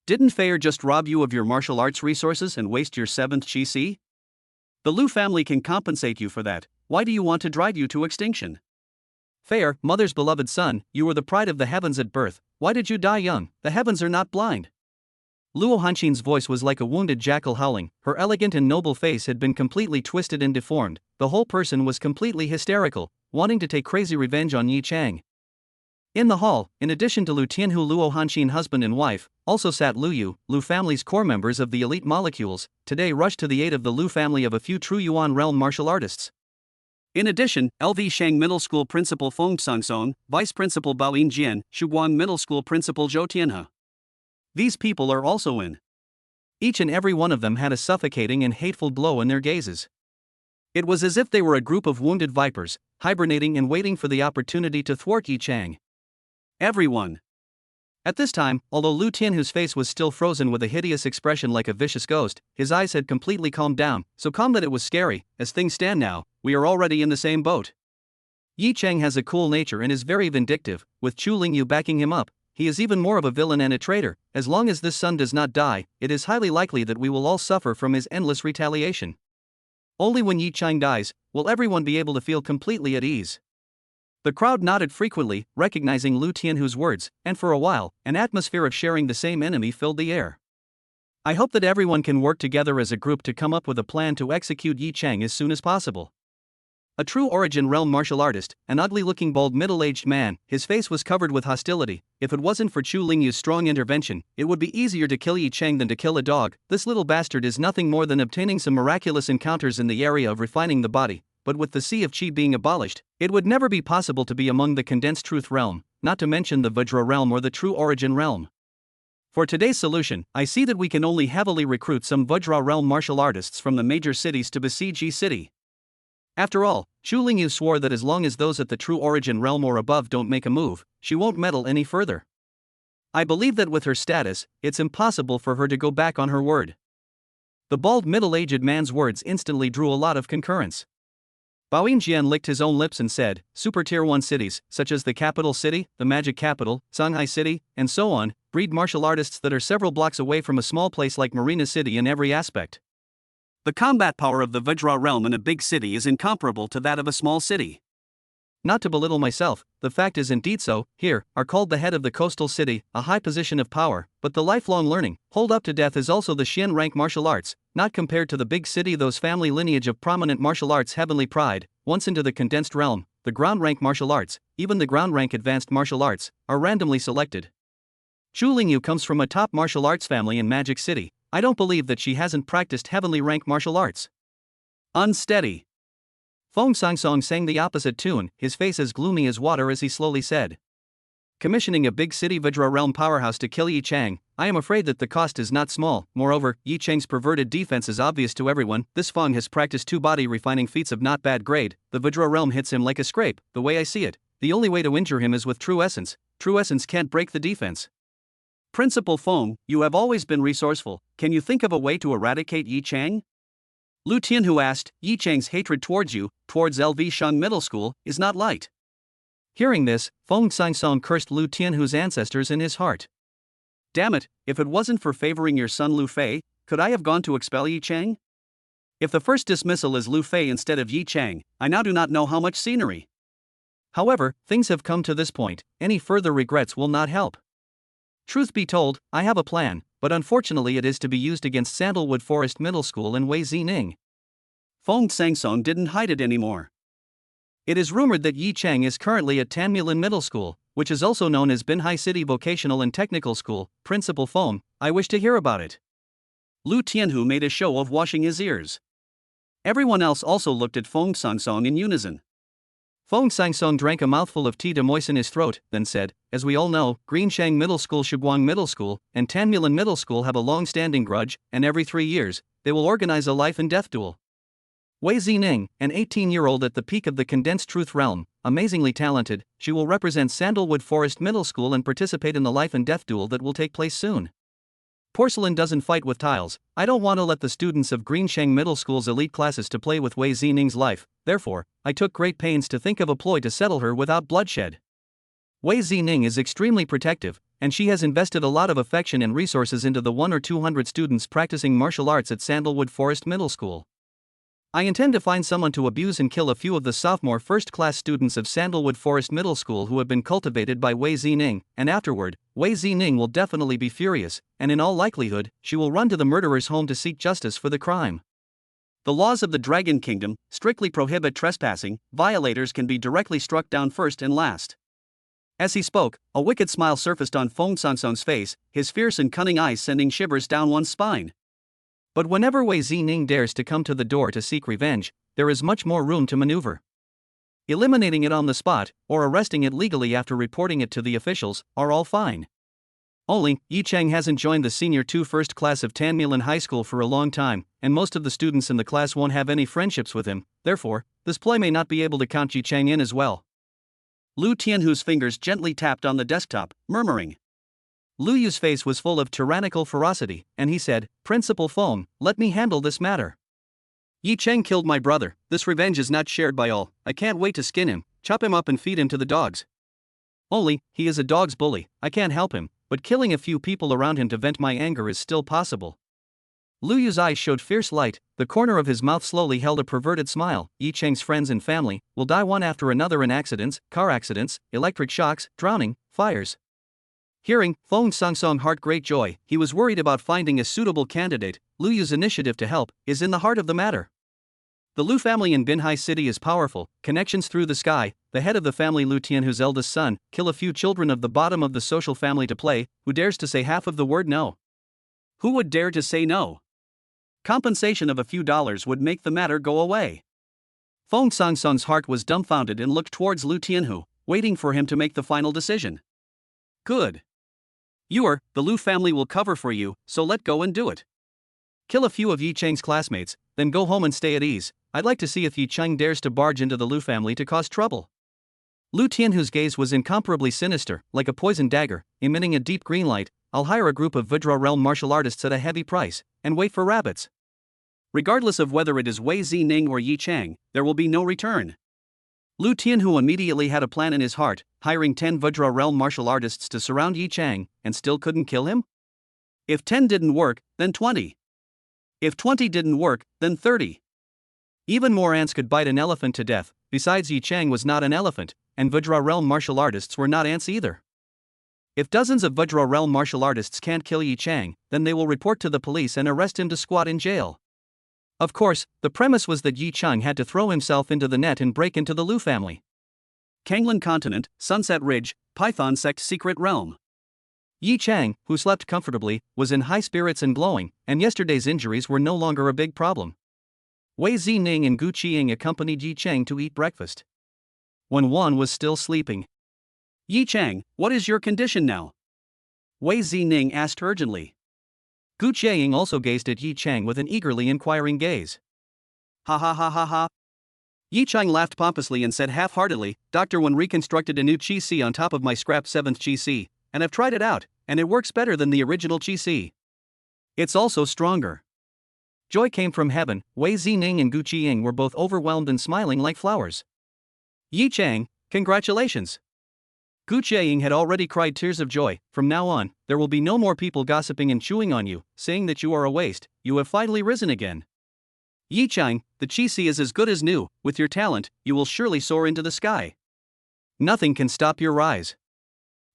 Didn't Fair just rob you of your martial arts resources and waste your 7th chi si? The Lu family can compensate you for that. Why do you want to drive you to extinction? Fair, mother's beloved son, you were the pride of the heavens at birth. Why did you die young? The heavens are not blind." Luo Hanqin's voice was like a wounded jackal howling, her elegant and noble face had been completely twisted and deformed, the whole person was completely hysterical, wanting to take crazy revenge on Yi Chang. In the hall, in addition to Lu Tianhu, Luo Hanqin husband and wife, also sat Lu Yu, Lu family's core members of the elite molecules, today rushed to the aid of the Lu family of a few true Yuan realm martial artists. In addition, LV Shang Middle School Principal Feng Sangsong, Vice Principal Bao Yinjian, Shuguang Middle School Principal Zhou Tianhe. These people are also in. Each and every one of them had a suffocating and hateful glow in their gazes. It was as if they were a group of wounded vipers, hibernating and waiting for the opportunity to thwart Yi Chang. Everyone. At this time, although Lu Tianhu's face was still frozen with a hideous expression like a vicious ghost, his eyes had completely calmed down, so calm that it was scary. As things stand now, we are already in the same boat. Yi Chang has a cool nature and is very vindictive, with Chu Lingyu backing him up. He is even more of a villain and a traitor. As long as this son does not die, it is highly likely that we will all suffer from his endless retaliation. Only when Yi Chang dies, will everyone be able to feel completely at ease. The crowd nodded frequently, recognizing Lu Tianhu's words, and for a while, an atmosphere of sharing the same enemy filled the air. I hope that everyone can work together as a group to come up with a plan to execute Yi Chang as soon as possible. A true Origin Realm martial artist, an ugly-looking bald middle-aged man, his face was covered with hostility. If it wasn't for Chu Lingyu's strong intervention, it would be easier to kill Yi Chang than to kill a dog. This little bastard is nothing more than obtaining some miraculous encounters in the area of refining the body, but with the Sea of Qi being abolished, it would never be possible to be among the Condensed Truth Realm, not to mention the Vajra Realm or the True Origin Realm. For today's solution, I see that we can only heavily recruit some Vajra Realm martial artists from the major cities to besiege Yi City. After all, Chu Lingyu swore that as long as those at the True Origin Realm or above don't make a move, she won't meddle any further. I believe that with her status, it's impossible for her to go back on her word. The bald middle-aged man's words instantly drew a lot of concurrence. Bao Yinjian licked his own lips and said, Super Tier 1 cities, such as the capital city, the magic capital, Shanghai City, and so on, breed martial artists that are several blocks away from a small place like Marina City in every aspect. The combat power of the Vajra realm in a big city is incomparable to that of a small city. Not to belittle myself, the fact is indeed so. Here, are called the head of the coastal city, a high position of power, but the lifelong learning, hold up to death is also the Xian rank martial arts, not compared to the big city those family lineage of prominent martial arts heavenly pride. Once into the condensed realm, the ground rank martial arts, even the ground rank advanced martial arts, are randomly selected. Chu Lingyu comes from a top martial arts family in Magic City. I don't believe that she hasn't practiced heavenly rank martial arts. Unsteady. Fong Sang-song sang the opposite tune, his face as gloomy as water as he slowly said. Commissioning a big city Vajra realm powerhouse to kill Yi Chang, I am afraid that the cost is not small. Moreover, Yi Chang's perverted defense is obvious to everyone. This Fong has practiced 2 body refining feats of not bad grade. The Vajra realm hits him like a scrape. The way I see it, the only way to injure him is with true essence. True essence can't break the defense. Principal Fong, you have always been resourceful. Can you think of a way to eradicate Yi Chang? Lu Tianhu asked. Yi Chang's hatred towards you, towards LV Sheng Middle School, is not light. Hearing this, Fong Sang-song cursed Lu Tianhu's ancestors in his heart. Damn it, if it wasn't for favoring your son Lu Fei, could I have gone to expel Yi Chang? If the first dismissal is Lu Fei instead of Yi Chang, I now do not know how much scenery. However, things have come to this point, any further regrets will not help. Truth be told, I have a plan, but unfortunately it is to be used against Sandalwood Forest Middle School and Wei Zining. Fong Sang-song didn't hide it anymore. It is rumored that Yi Chang is currently at Tanmulan Middle School, which is also known as Binhai City Vocational and Technical School. Principal Fong, I wish to hear about it. Lu Tianhu made a show of washing his ears. Everyone else also looked at Fong Sang-song in unison. Fong Sang-song drank a mouthful of tea to moisten his throat, then said, as we all know, Greenshang Middle School, Shiguang Middle School, and Tanmulan Middle School have a long-standing grudge, and every 3 years, they will organize a life and death duel. Wei Zining, an 18-year-old at the peak of the condensed truth realm, amazingly talented, she will represent Sandalwood Forest Middle School and participate in the life and death duel that will take place soon. Porcelain doesn't fight with tiles. I don't want to let the students of Greenshang Middle School's elite classes to play with Wei Zining's life, therefore, I took great pains to think of a ploy to settle her without bloodshed. Wei Zining is extremely protective, and she has invested a lot of affection and resources into the 100 or 200 students practicing martial arts at Sandalwood Forest Middle School. I intend to find someone to abuse and kill a few of the sophomore first-class students of Sandalwood Forest Middle School who have been cultivated by Wei Zining, and afterward, Wei Zining will definitely be furious, and in all likelihood, she will run to the murderer's home to seek justice for the crime. The laws of the Dragon Kingdom strictly prohibit trespassing. Violators can be directly struck down first and last. As he spoke, a wicked smile surfaced on Fong Sang-song's face, his fierce and cunning eyes sending shivers down one's spine. But whenever Wei Zining dares to come to the door to seek revenge, there is much more room to maneuver. Eliminating it on the spot, or arresting it legally after reporting it to the officials, are all fine. Only, Yi Chang hasn't joined the Senior 2 first class of Tanmulan High School for a long time, and most of the students in the class won't have any friendships with him, therefore, this ploy may not be able to count Yi Chang in as well. Lu Tianhu's fingers gently tapped on the desktop, murmuring. Lu Yu's face was full of tyrannical ferocity, and he said, Principal Fong, let me handle this matter. Yi Chang killed my brother. This revenge is not shared by all. I can't wait to skin him, chop him up and feed him to the dogs. Only, he is a dog's bully, I can't help him, but killing a few people around him to vent my anger is still possible. Lu Yu's eyes showed fierce light, the corner of his mouth slowly held a perverted smile. Yi Chang's friends and family will die one after another in accidents, car accidents, electric shocks, drowning, fires. Hearing Fong Sang-song heart great joy, he was worried about finding a suitable candidate. Lu Yu's initiative to help is in the heart of the matter. The Lu family in Binhai City is powerful, connections through the sky. The head of the family, Lu Tianhu's eldest son, kill a few children of the bottom of the social family to play. Who dares to say half of the word no? Who would dare to say no? Compensation of a few dollars would make the matter go away. Fong Sang-song's heart was dumbfounded and looked towards Lu Tianhu, waiting for him to make the final decision. Good. The Lu family will cover for you, so let go and do it. Kill a few of Yi Chang's classmates, then go home and stay at ease. I'd like to see if Yi Chang dares to barge into the Lu family to cause trouble. Lu Tianhu's gaze was incomparably sinister, like a poisoned dagger, emitting a deep green light. I'll hire a group of Vajra realm martial artists at a heavy price, and wait for rabbits. Regardless of whether it is Wei Zining or Yi Chang, there will be no return. Lu Tianhu immediately had a plan in his heart, hiring 10 Vajra realm martial artists to surround Yi Chang, and still couldn't kill him? If 10 didn't work, then 20. If 20 didn't work, then 30. Even more ants could bite an elephant to death. Besides, Yi Chang was not an elephant, and Vajra realm martial artists were not ants either. If dozens of Vajra realm martial artists can't kill Yi Chang, then they will report to the police and arrest him to squat in jail. Of course, the premise was that Yi Chang had to throw himself into the net and break into the Lu family. Kanglan Continent, Sunset Ridge, Python Sect Secret Realm. Yi Chang, who slept comfortably, was in high spirits and glowing, and yesterday's injuries were no longer a big problem. Wei Zining and Gu Qiang accompanied Yi Chang to eat breakfast. When Wan was still sleeping. Yi Chang, what is your condition now? Wei Zining asked urgently. Gu Qiang also gazed at Yi Chang with an eagerly inquiring gaze. Ha ha ha ha ha. Yi Chang laughed pompously and said half-heartedly, Dr. Wan reconstructed a new Qi Si on top of my scrapped 7th Qi Si, and I've tried it out, and it works better than the original Qi Si. It's also stronger. Joy came from heaven. Wei Zining and Gu Qiang were both overwhelmed and smiling like flowers. Yi Chang, congratulations. Gu Qiang had already cried tears of joy. From now on, there will be no more people gossiping and chewing on you, saying that you are a waste. You have finally risen again. Yi Chang, the Qi Si is as good as new. With your talent, you will surely soar into the sky. Nothing can stop your rise.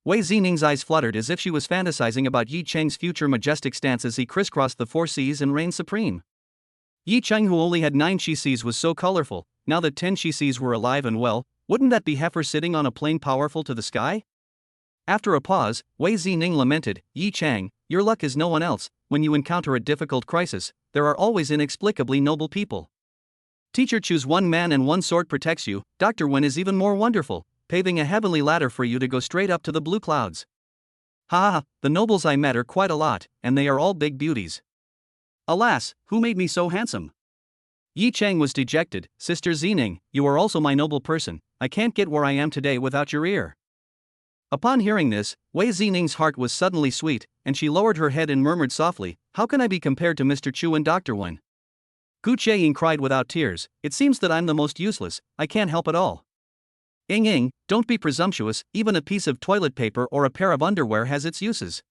Wei Zining's eyes fluttered as if she was fantasizing about Yi Chang's future majestic stance as he crisscrossed the 4 seas and reigned supreme. Yi Chang, who only had 9 Qi Sis, was so colorful. Now that 10 Qi Sis were alive and well, wouldn't that be heifer sitting on a plane powerful to the sky? After a pause, Wei Zining lamented, Yi Chang, your luck is no one else. When you encounter a difficult crisis, there are always inexplicably noble people. Teacher, choose one man and one sword protects you. Dr. Wen is even more wonderful, paving a heavenly ladder for you to go straight up to the blue clouds. Ha ha, the nobles I met are quite a lot, and they are all big beauties. Alas, who made me so handsome? Yi Chang was dejected. Sister Zining, you are also my noble person. I can't get where I am today without your ear. Upon hearing this, Wei Zining's heart was suddenly sweet, and she lowered her head and murmured softly, how can I be compared to Mr. Chu and Dr. Wen? Gu Qiang cried without tears, it seems that I'm the most useless, I can't help at all. Ing, don't be presumptuous, even a piece of toilet paper or a pair of underwear has its uses.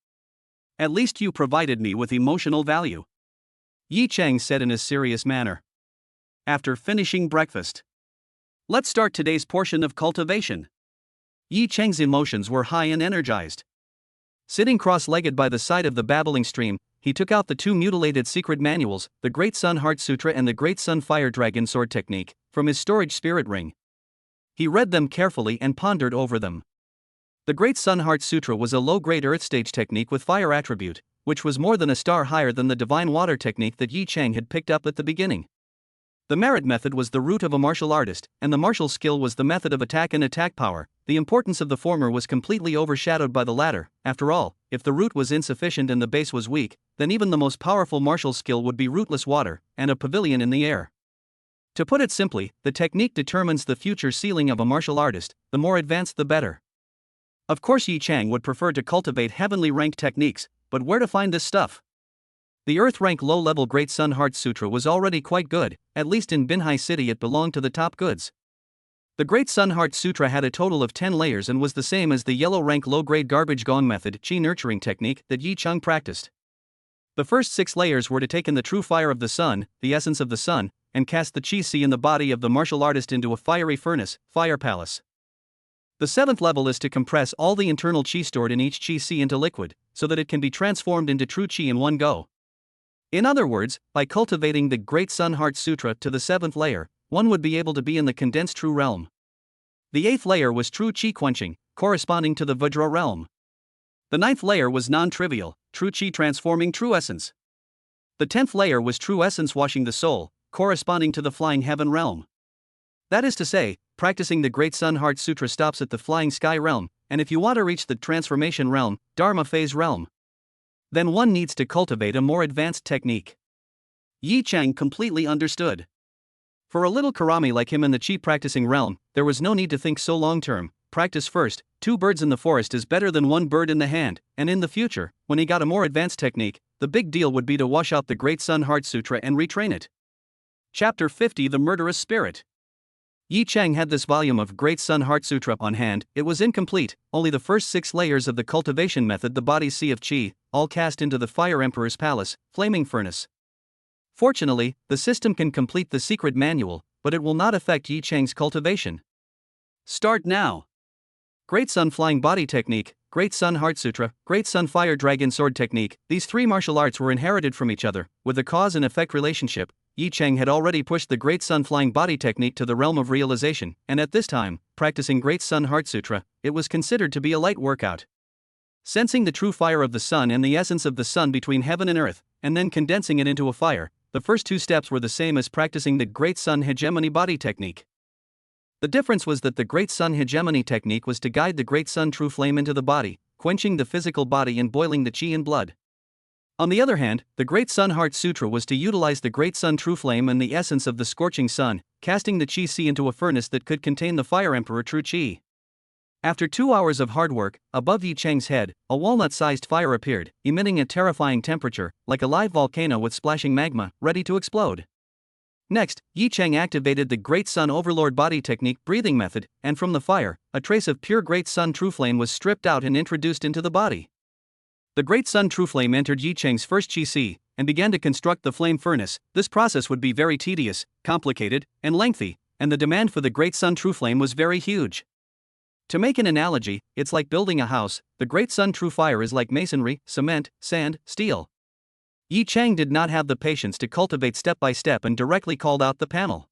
At least you provided me with emotional value, Yi Chang said in a serious manner. After finishing breakfast. Let's start today's portion of cultivation. Yi Chang's emotions were high and energized. Sitting cross-legged by the side of the babbling stream, he took out the 2 mutilated secret manuals, the Great Sun Heart Sutra and the Great Sun Fire Dragon Sword Technique, from his storage spirit ring. He read them carefully and pondered over them. The Great Sun Heart Sutra was a low-grade earth stage technique with fire attribute, which was more than a star higher than the divine water technique that Yi Chang had picked up at the beginning. The merit method was the root of a martial artist, and the martial skill was the method of attack and attack power. The importance of the former was completely overshadowed by the latter. After all, if the root was insufficient and the base was weak, then even the most powerful martial skill would be rootless water, and a pavilion in the air. To put it simply, the technique determines the future ceiling of a martial artist, the more advanced the better. Of course Yi Chang would prefer to cultivate heavenly rank techniques, but where to find this stuff? The Earth-rank low-level Great Sun Heart Sutra was already quite good, at least in Binhai City it belonged to the top goods. The Great Sun Heart Sutra had a total of 10 layers and was the same as the yellow-rank low-grade garbage gong method Qi nurturing technique that Yi Chang practiced. The first 6 layers were to take in the true fire of the sun, the essence of the sun, and cast the Qi Si in the body of the martial artist into a fiery furnace, fire palace. The 7th level is to compress all the internal Qi stored in each Qi Si into liquid, so that it can be transformed into true Qi in one go. In other words, by cultivating the Great Sun Heart Sutra to the 7th layer, one would be able to be in the condensed true realm. The 8th layer was true Qi quenching, corresponding to the Vajra realm. The 9th layer was non-trivial, true Qi transforming true essence. The 10th layer was true essence washing the soul, corresponding to the flying heaven realm. That is to say, practicing the Great Sun Heart Sutra stops at the flying sky realm, and if you want to reach the transformation realm, Dharma phase realm, then one needs to cultivate a more advanced technique. Yi Chang completely understood. For a little karami like him in the Qi practicing realm, there was no need to think so long-term. Practice first, 2 birds in the forest is better than 1 bird in the hand, and in the future, when he got a more advanced technique, the big deal would be to wash out the Great Sun Heart Sutra and retrain it. Chapter 50 The Murderous Spirit. Yi Chang had this volume of Great Sun Heart Sutra on hand. It was incomplete, only the first 6 layers of the cultivation method, the body's sea of Qi, all cast into the Fire Emperor's palace, flaming furnace. Fortunately, the system can complete the secret manual, but it will not affect Yi Chang's cultivation. Start now. Great Sun Flying Body Technique, Great Sun Heart Sutra, Great Sun Fire Dragon Sword Technique. These 3 martial arts were inherited from each other, with a cause and effect relationship. Yi Chang had already pushed the Great Sun Flying Body Technique to the realm of realization, and at this time, practicing Great Sun Heart Sutra, it was considered to be a light workout. Sensing the true fire of the sun and the essence of the sun between heaven and earth, and then condensing it into a fire, the first two steps were the same as practicing the Great Sun Hegemony body technique. The difference was that the Great Sun Hegemony technique was to guide the Great Sun True Flame into the body, quenching the physical body and boiling the chi in blood. On the other hand, the Great Sun Heart Sutra was to utilize the Great Sun True Flame and the essence of the scorching sun, casting the chi si into a furnace that could contain the Fire Emperor True Chi. After 2 hours of hard work, above Yi Cheng's head, a walnut-sized fire appeared, emitting a terrifying temperature, like a live volcano with splashing magma, ready to explode. Next, Yi Cheng activated the Great Sun Overlord body technique breathing method, and from the fire, a trace of pure Great Sun True Flame was stripped out and introduced into the body. The Great Sun True Flame entered Yi Cheng's first chi si, and began to construct the flame furnace. This process would be very tedious, complicated, and lengthy, and the demand for the Great Sun True Flame was very huge. To make an analogy, it's like building a house. The Great Sun True Fire is like masonry, cement, sand, steel. Yi Cheng did not have the patience to cultivate step by step and directly called out the panel.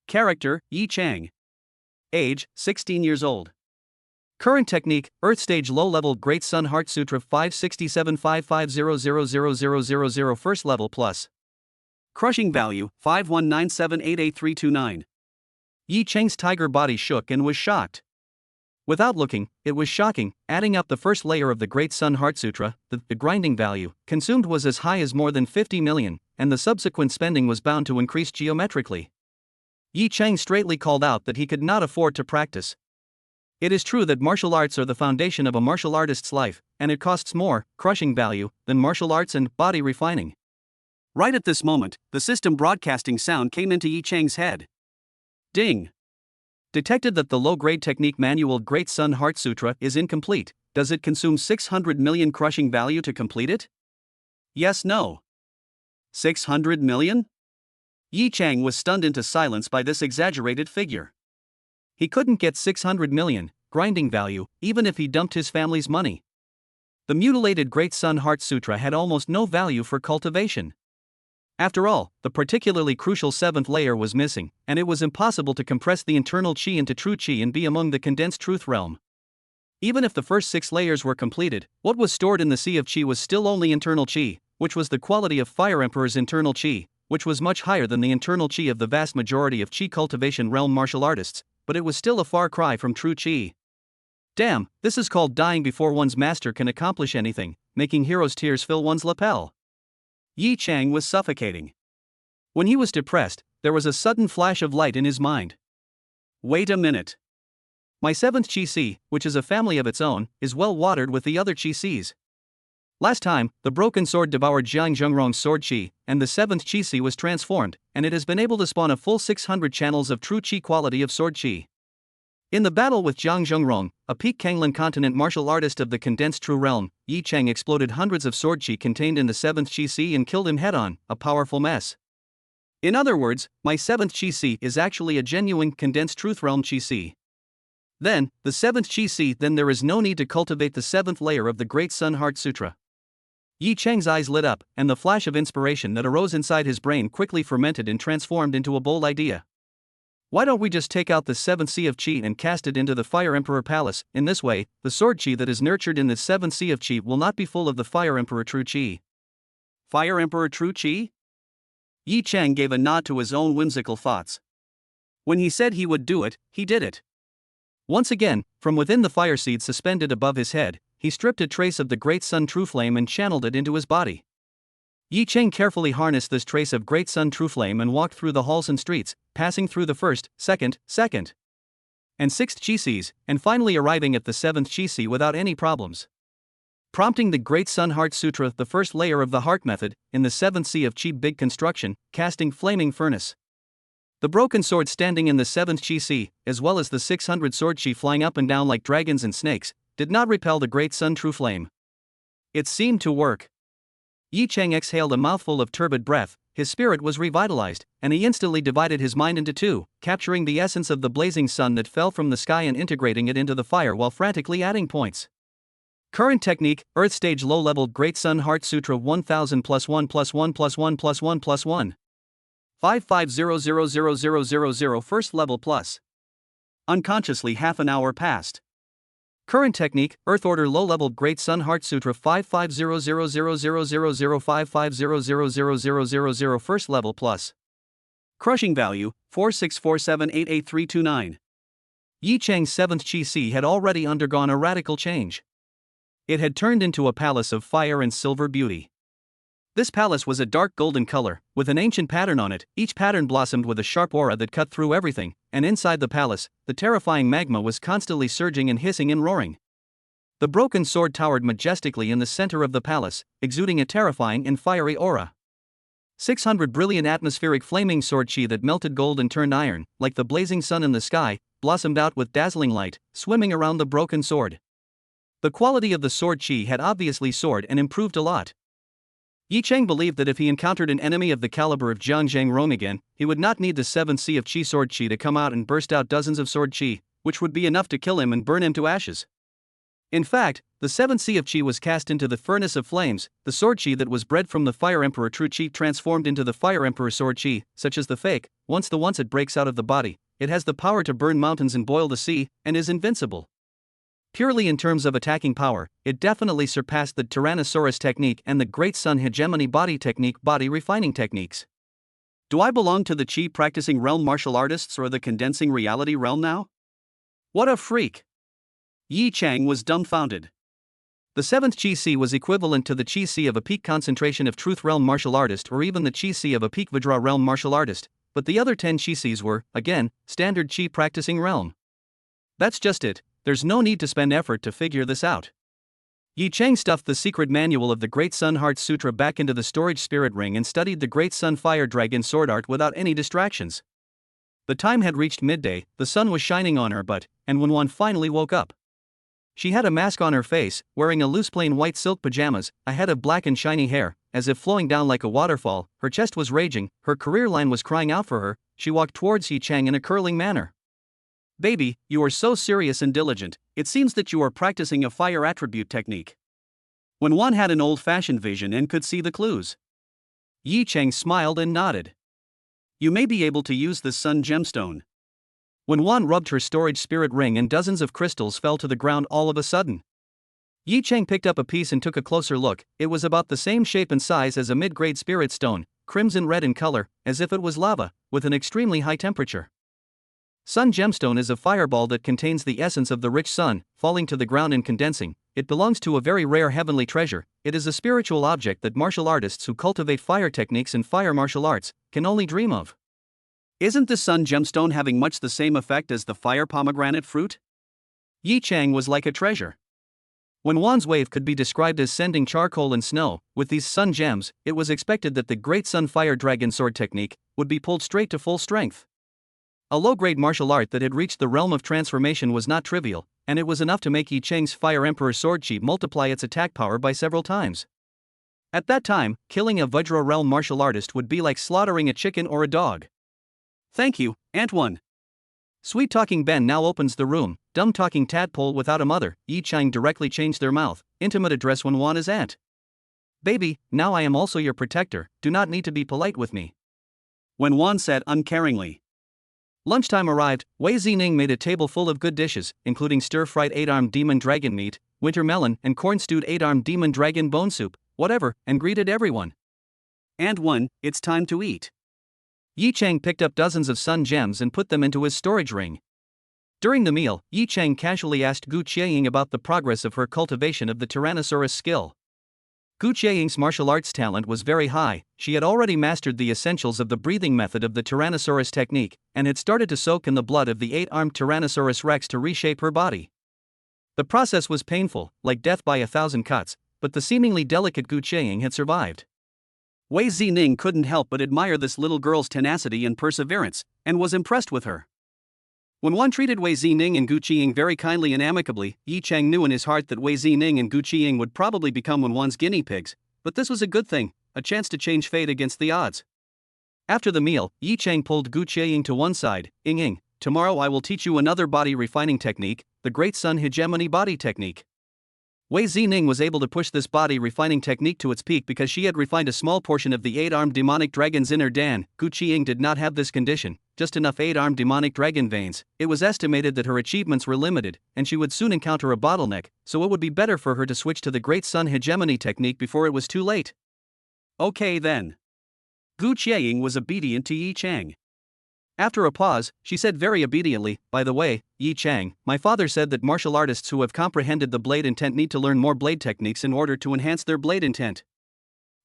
Character, Yi Cheng. Age, 16 years old. Current technique, Earth Stage Low-Level Great Sun Heart Sutra 56755000000 First Level Plus. Crushing value, 5197888329. Yi Cheng's tiger body shook and was shocked. Without looking, it was shocking. Adding up the first layer of the Great Sun Heart Sutra, the grinding value consumed was as high as more than 50 million, and the subsequent spending was bound to increase geometrically. Yi Cheng straightly called out that he could not afford to practice. It is true that martial arts are the foundation of a martial artist's life, and it costs more, crushing value, than martial arts and body refining. Right at this moment, the system broadcasting sound came into Yi Cheng's head. Ding! Detected that the low-grade technique manual Great Sun Heart Sutra is incomplete. Does it consume 600 million crushing value to complete it? Yes, no. 600 million? Yi Cheng was stunned into silence by this exaggerated figure. He couldn't get 600 million grinding value, even if he dumped his family's money. The mutilated Great Sun Heart Sutra had almost no value for cultivation. After all, the particularly crucial seventh layer was missing, and it was impossible to compress the internal chi into true chi and be among the condensed truth realm. Even if the first 6 layers were completed, what was stored in the sea of chi was still only internal chi, which was the quality of Fire Emperor's internal chi, which was much higher than the internal chi of the vast majority of chi cultivation realm martial artists, but it was still a far cry from true chi. Damn, this is called dying before one's master can accomplish anything, making hero's tears fill one's lapel. Yi Cheng was suffocating. When he was depressed, there was a sudden flash of light in his mind. Wait a minute. My 7th chi si, which is a family of its own, is well watered with the other chi sis. Last time, the broken sword devoured Jiang Zhengrong's sword chi, and the 7th chi si was transformed, and it has been able to spawn a full 600 channels of true chi quality of sword chi. In the battle with Jiang Zhengrong, a peak Kanglan continent martial artist of the condensed true realm, Yi Cheng exploded hundreds of sword chi contained in the 7th chi si and killed him head-on, a powerful mess. In other words, my 7th chi si is actually a genuine condensed truth realm chi si. Then, the 7th chi si, then there is no need to cultivate the 7th layer of the Great Sun Heart Sutra. Yi Cheng's eyes lit up, and the flash of inspiration that arose inside his brain quickly fermented and transformed into a bold idea. Why don't we just take out the 7th sea of chi and cast it into the Fire Emperor Palace? In this way, the sword chi that is nurtured in the 7th sea of chi will not be full of the Fire Emperor True Chi. Fire Emperor True Chi? Yi Cheng gave a nod to his own whimsical thoughts. When he said he would do it, he did it. Once again, from within the fire seed suspended above his head, he stripped a trace of the Great Sun True Flame and channeled it into his body. Yi Cheng carefully harnessed this trace of Great Sun True Flame and walked through the halls and streets, passing through the first, second, and 6th chi sis, and finally arriving at the 7th chi si without any problems. Prompting the Great Sun Heart Sutra, the first layer of the heart method, in the 7th sea of chi big construction, casting flaming furnace. The broken sword standing in the 7th chi si, as well as the 600 sword chi flying up and down like dragons and snakes, did not repel the Great Sun True Flame. It seemed to work. Yi Cheng exhaled a mouthful of turbid breath, his spirit was revitalized, and he instantly divided his mind into 2, capturing the essence of the blazing sun that fell from the sky and integrating it into the fire while frantically adding points. Current technique, Earth Stage Low-Level Great Sun Heart Sutra 1000 plus 1 plus 1 plus 1 plus 1 plus 1. 55000000 First Level Plus. Unconsciously half an hour passed. Current technique, Earth Order Low-Level Great Sun Heart Sutra 550000005550000000 First Level Plus. Crushing value, 4647888329. Yi Chang's 7th Chi Si had already undergone a radical change. It had turned into a palace of fire and silver beauty. This palace was a dark golden color, with an ancient pattern on it. Each pattern blossomed with a sharp aura that cut through everything, and inside the palace, the terrifying magma was constantly surging and hissing and roaring. The broken sword towered majestically in the center of the palace, exuding a terrifying and fiery aura. 600 brilliant atmospheric flaming sword chi that melted gold and turned iron, like the blazing sun in the sky, blossomed out with dazzling light, swimming around the broken sword. The quality of the sword chi had obviously soared and improved a lot. Yi Chang believed that if he encountered an enemy of the caliber of Jiang Zhangrong again, he would not need the 7th Sea of Qi sword chi to come out and burst out dozens of sword chi, which would be enough to kill him and burn him to ashes. In fact, the 7th Sea of Qi was cast into the furnace of flames. The sword chi that was bred from the Fire Emperor true chi transformed into the Fire Emperor sword chi, such as the fake. Once it breaks out of the body, it has the power to burn mountains and boil the sea, and is invincible. Purely in terms of attacking power, it definitely surpassed the Tyrannosaurus technique and the Great Sun Hegemony body technique body refining techniques. Do I belong to the chi practicing realm martial artists or the condensing reality realm now? What a freak! Yi Chang was dumbfounded. The 7th Chi Si was equivalent to the Chi Si of a peak concentration of truth realm martial artist or even the Chi Si of a peak Vajra realm martial artist, but the other 10 Chi Sis were, again, standard Chi practicing realm. That's just it. There's no need to spend effort to figure this out. Yi Chang stuffed the secret manual of the Great Sun Heart Sutra back into the storage spirit ring and studied the Great Sun Fire Dragon sword art without any distractions. The time had reached midday, the sun was shining on her butt, and Wenwan finally woke up. She had a mask on her face, wearing a loose plain white silk pajamas, a head of black and shiny hair, as if flowing down like a waterfall. Her chest was raging, her career line was crying out for her. She walked towards Yi Chang in a curling manner. Baby, you are so serious and diligent, it seems that you are practicing a fire attribute technique. Wenwan had an old-fashioned vision and could see the clues. Yi Chang smiled and nodded. You may be able to use this sun gemstone. Wenwan rubbed her storage spirit ring and dozens of crystals fell to the ground all of a sudden. Yi Chang picked up a piece and took a closer look. It was about the same shape and size as a mid-grade spirit stone, crimson red in color, as if it was lava, with an extremely high temperature. Sun gemstone is a fireball that contains the essence of the rich sun, falling to the ground and condensing. It belongs to a very rare heavenly treasure. It is a spiritual object that martial artists who cultivate fire techniques and fire martial arts can only dream of. Isn't the sun gemstone having much the same effect as the fire pomegranate fruit? Yi Chang was like a treasure. When Wan's wave could be described as sending charcoal and snow, with these sun gems, it was expected that the Great Sun Fire Dragon sword technique would be pulled straight to full strength. A low-grade martial art that had reached the realm of transformation was not trivial, and it was enough to make Yi Chang's Fire Emperor sword chi multiply its attack power by several times. At that time, killing a Vajra realm martial artist would be like slaughtering a chicken or a dog. Thank you, Aunt One. Sweet-talking Ben now opens the room. Dumb-talking tadpole without a mother. Yi Chang directly changed their mouth. Intimate address Wenwan as aunt. Baby, now I am also your protector. Do not need to be polite with me. Wenwan said uncaringly. Lunchtime arrived. Wei Zining made a table full of good dishes, including stir-fried 8-armed demon dragon meat, winter melon, and corn-stewed 8-armed demon dragon bone soup, whatever, and greeted everyone. Aunt One, it's time to eat. Yi Chang picked up dozens of sun gems and put them into his storage ring. During the meal, Yi Chang casually asked Gu Qieying about the progress of her cultivation of the Tyrannosaurus skill. Gu Qieying's martial arts talent was very high. She had already mastered the essentials of the breathing method of the Tyrannosaurus technique, and had started to soak in the blood of the 8-armed Tyrannosaurus rex to reshape her body. The process was painful, like death by 1,000 cuts, but the seemingly delicate Gu Qieying had survived. Wei Zining couldn't help but admire this little girl's tenacity and perseverance, and was impressed with her. When one treated Wei Zining and Gu Qieying very kindly and amicably, Yi Chang knew in his heart that Wei Zining and Gu Qieying would probably become Wenwan's guinea pigs, but this was a good thing, a chance to change fate against the odds. After the meal, Yi Chang pulled Gu Qieying to one side. Ying, tomorrow I will teach you another body refining technique, the Great Sun Hegemony body technique. Wei Zining was able to push this body refining technique to its peak because she had refined a small portion of the 8-armed demonic dragon's inner Dan. Gu Qiying did not have this condition, just enough 8-armed demonic dragon veins. It was estimated that her achievements were limited, and she would soon encounter a bottleneck, so it would be better for her to switch to the Great Sun Hegemony technique before it was too late. Okay then. Gu Qiying was obedient to Yi Chang. After a pause, she said very obediently, "By the way, Yi Chang, my father said that martial artists who have comprehended the blade intent need to learn more blade techniques in order to enhance their blade intent.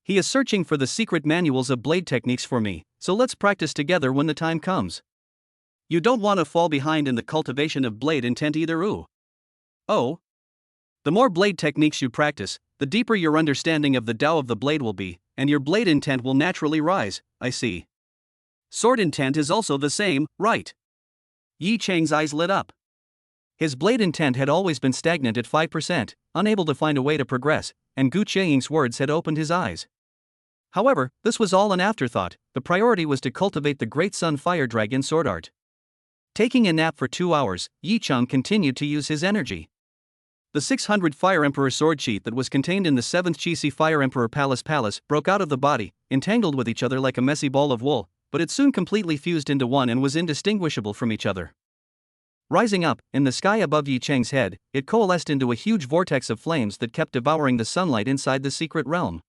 He is searching for the secret manuals of blade techniques for me, so let's practice together when the time comes." You don't want to fall behind in the cultivation of blade intent either. Ooh. Oh. The more blade techniques you practice, the deeper your understanding of the Tao of the blade will be, and your blade intent will naturally rise. I see. Sword intent is also the same, right? Yi Chang's eyes lit up. His blade intent had always been stagnant at 5%, unable to find a way to progress, and Gu Qiying's words had opened his eyes. However, this was all an afterthought. The priority was to cultivate the Great Sun Fire Dragon sword art. Taking a nap for 2 hours, Yi Chang continued to use his energy. The 600 Fire Emperor sword sheath that was contained in the 7th Qixi Fire Emperor Palace broke out of the body, entangled with each other like a messy ball of wool, but it soon completely fused into one and was indistinguishable from each other. Rising up, in the sky above Yi Chang's head, it coalesced into a huge vortex of flames that kept devouring the sunlight inside the secret realm.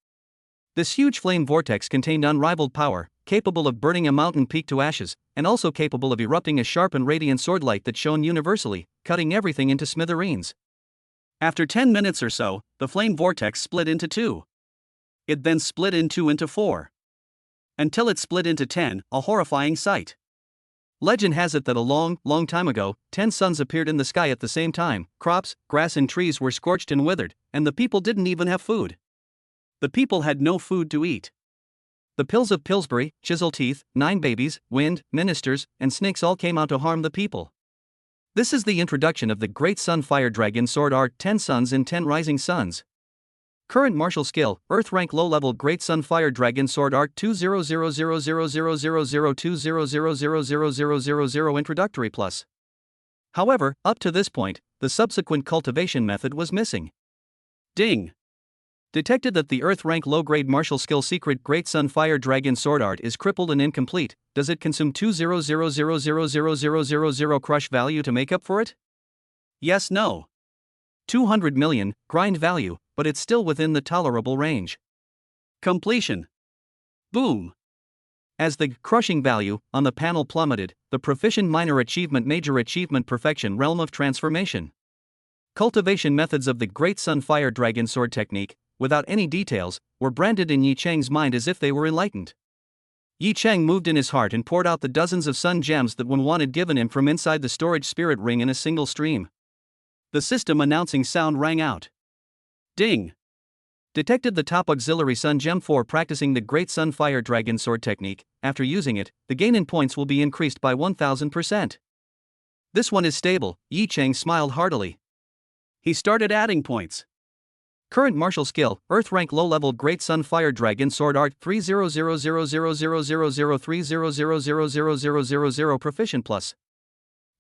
This huge flame vortex contained unrivaled power, capable of burning a mountain peak to ashes, and also capable of erupting a sharp and radiant sword light that shone universally, cutting everything into smithereens. After 10 minutes or so, the flame vortex split into 2. It then split in 2 into 4. Until it split into 10, a horrifying sight. Legend has it that a long, long time ago, 10 suns appeared in the sky at the same time. Crops, grass and trees were scorched and withered, and the people didn't even have food. The people had no food to eat. The pills of Pillsbury, chisel teeth, 9 babies, wind, ministers, and snakes all came out to harm the people. This is the introduction of the Great Sun Fire Dragon sword art, 10 suns and 10 rising suns. Current martial skill, Earth rank low level Great Sun Fire Dragon sword art 200000000000000 introductory plus. However, up to this point, the subsequent cultivation method was missing. Ding. Detected that the Earth rank low grade martial skill secret Great Sun Fire Dragon sword art is crippled and incomplete. Does it consume 200000000 crush value to make up for it? Yes, no. 200 million, grind value, but it's still within the tolerable range. Completion. Boom. As the crushing value on the panel plummeted, the proficient minor achievement major achievement perfection realm of transformation. Cultivation methods of the Great Sun Fire Dragon sword technique, without any details, were branded in Yi Chang's mind as if they were enlightened. Yi Chang moved in his heart and poured out the dozens of sun gems that one wanted given him from inside the storage spirit ring in a single stream. The system announcing sound rang out. Ding. Detected the top auxiliary sun gem for practicing the Great Sun Fire Dragon sword technique. After using it, the gain in points will be increased by 1000%. This one is stable. Yi Chang smiled heartily. He started adding points. Current martial skill, Earth rank low level Great Sun Fire Dragon sword art 30000000030000000 proficient plus.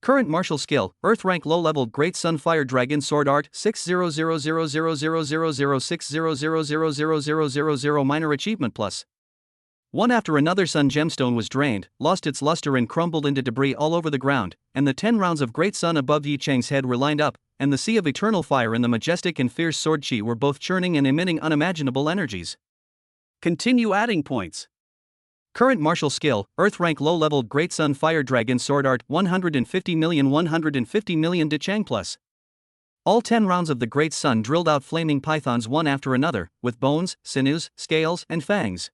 Current martial skill, Earth rank low level Great Sun Fire Dragon sword art 60000000060000000 minor achievement plus. One after another sun gemstone was drained, lost its luster and crumbled into debris all over the ground, and the 10 rounds of Great Sun above Yi Chang's head were lined up, and the sea of eternal fire and the majestic and fierce sword chi were both churning and emitting unimaginable energies. Continue adding points. Current martial skill, Earth rank low level Great Sun Fire Dragon sword art 150 million de Chang plus. All 10 rounds of the Great Sun drilled out flaming pythons one after another, with bones, sinews, scales, and fangs.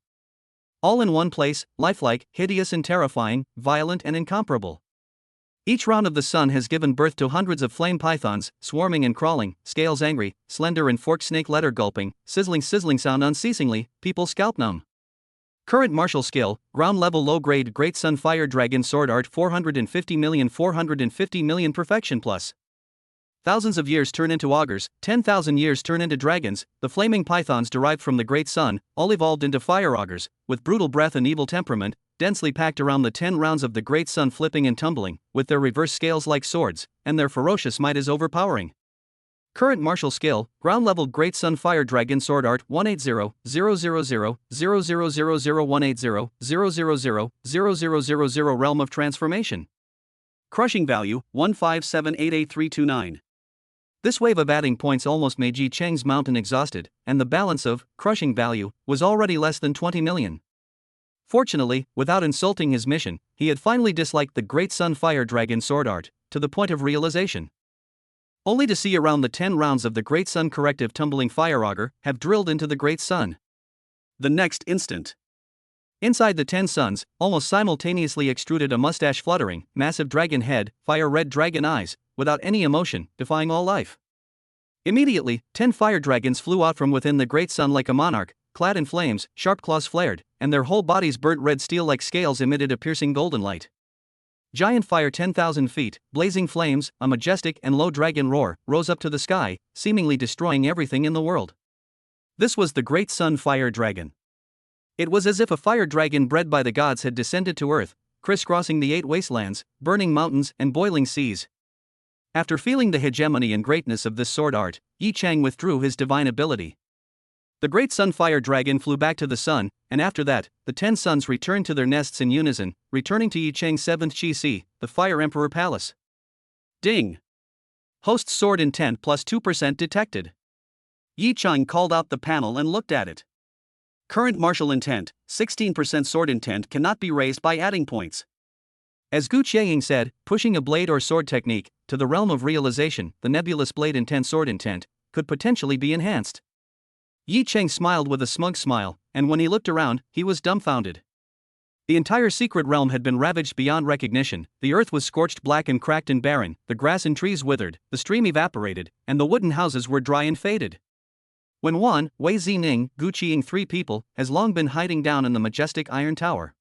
All in one place, lifelike, hideous and terrifying, violent and incomparable. Each round of the sun has given birth to hundreds of flame pythons, swarming and crawling, scales angry, slender and forked snake letter gulping, sizzling sound unceasingly, people scalp numb. Current martial skill, ground level low grade Great Sun Fire Dragon sword art 450 million perfection plus. Thousands of years turn into augurs, 10,000 years turn into dragons. The flaming pythons derived from the Great Sun, all evolved into fire augurs, with brutal breath and evil temperament, densely packed around the 10 rounds of the Great Sun flipping and tumbling, with their reverse scales like swords, and their ferocious might is overpowering. Current martial skill, ground level Great Sun Fire Dragon Sword Art 180-000-000-000-180-000-000 Realm of Transformation. Crushing value 157888329. This wave of adding points almost made Yi Cheng's mountain exhausted, and the balance of crushing value was already less than 20 million. Fortunately, without insulting his mission, he had finally disliked the Great Sun Fire Dragon Sword Art, to the point of realization. Only to see around the 10 rounds of the Great Sun Corrective Tumbling Fire Auger have drilled into the Great Sun. The next instant, inside the 10 suns, almost simultaneously extruded a mustache fluttering, massive dragon head, fire-red dragon eyes, without any emotion, defying all life. Immediately, 10 fire dragons flew out from within the Great Sun like a monarch, clad in flames, sharp claws flared, and their whole bodies burnt red steel like scales emitted a piercing golden light. Giant fire 10,000 feet, blazing flames, a majestic and low dragon roar, rose up to the sky, seemingly destroying everything in the world. This was the Great Sun Fire Dragon. It was as if a fire dragon bred by the gods had descended to earth, crisscrossing the 8 wastelands, burning mountains and boiling seas. After feeling the hegemony and greatness of this sword art, Yi Cheng withdrew his divine ability. The Great Sun Fire Dragon flew back to the sun, and after that, the 10 suns returned to their nests in unison, returning to Yi Cheng's 7th Qi, the Fire Emperor Palace. Ding! Host's sword intent plus 2% detected. Yi Cheng called out the panel and looked at it. Current martial intent, 16% sword intent cannot be raised by adding points. As Gu Qieying said, pushing a blade or sword technique to the realm of realization, the nebulous blade intent sword intent could potentially be enhanced. Yi Cheng smiled with a smug smile, and when he looked around, he was dumbfounded. The entire secret realm had been ravaged beyond recognition, the earth was scorched black and cracked and barren, the grass and trees withered, the stream evaporated, and the wooden houses were dry and faded. When Wan, Wei Zining, Gu Qieying 3 people, has long been hiding down in the majestic iron tower.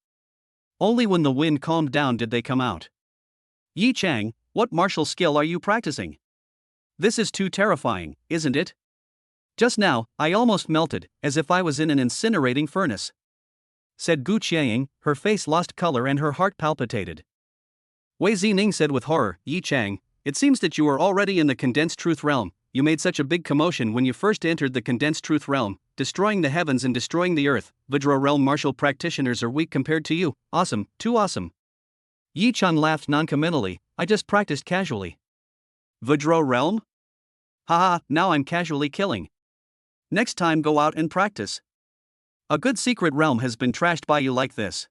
Only when the wind calmed down did they come out. Yi Cheng, what martial skill are you practicing? This is too terrifying, isn't it? Just now, I almost melted, as if I was in an incinerating furnace, said Gu Qieying, her face lost color and her heart palpitated. Wei Zining said with horror, Yi Cheng, it seems that you are already in the condensed truth realm. You made such a big commotion when you first entered the condensed truth realm, destroying the heavens and destroying the earth. Vajra realm martial practitioners are weak compared to you. Awesome, too awesome. Yi Cheng laughed noncommittally, I just practiced casually. Vajra realm? Haha, now I'm casually killing. Next time go out and practice. A good secret realm has been trashed by you like this.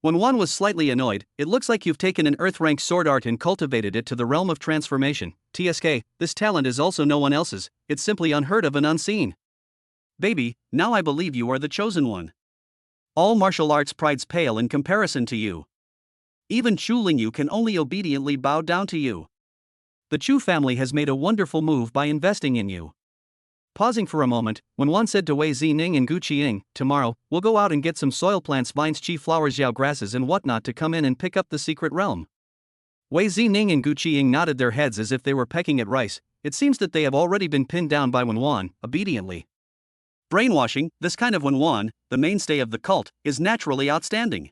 When Wan was slightly annoyed, it looks like you've taken an earth-rank sword art and cultivated it to the realm of transformation. TSK, this talent is also no one else's, it's simply unheard of and unseen. Baby, now I believe you are the chosen one. All martial arts prides pale in comparison to you. Even Chu Lingyu can only obediently bow down to you. The Chu family has made a wonderful move by investing in you. Pausing for a moment, when Wan said to Wei Zining and Gu Qieying, tomorrow, we'll go out and get some soil plants, vines, chi flowers, yao grasses and whatnot to come in and pick up the secret realm. Wei Zining and Gu Qieying nodded their heads as if they were pecking at rice. It seems that they have already been pinned down by Wen Wan, obediently. Brainwashing, this kind of Wen Wan, the mainstay of the cult, is naturally outstanding.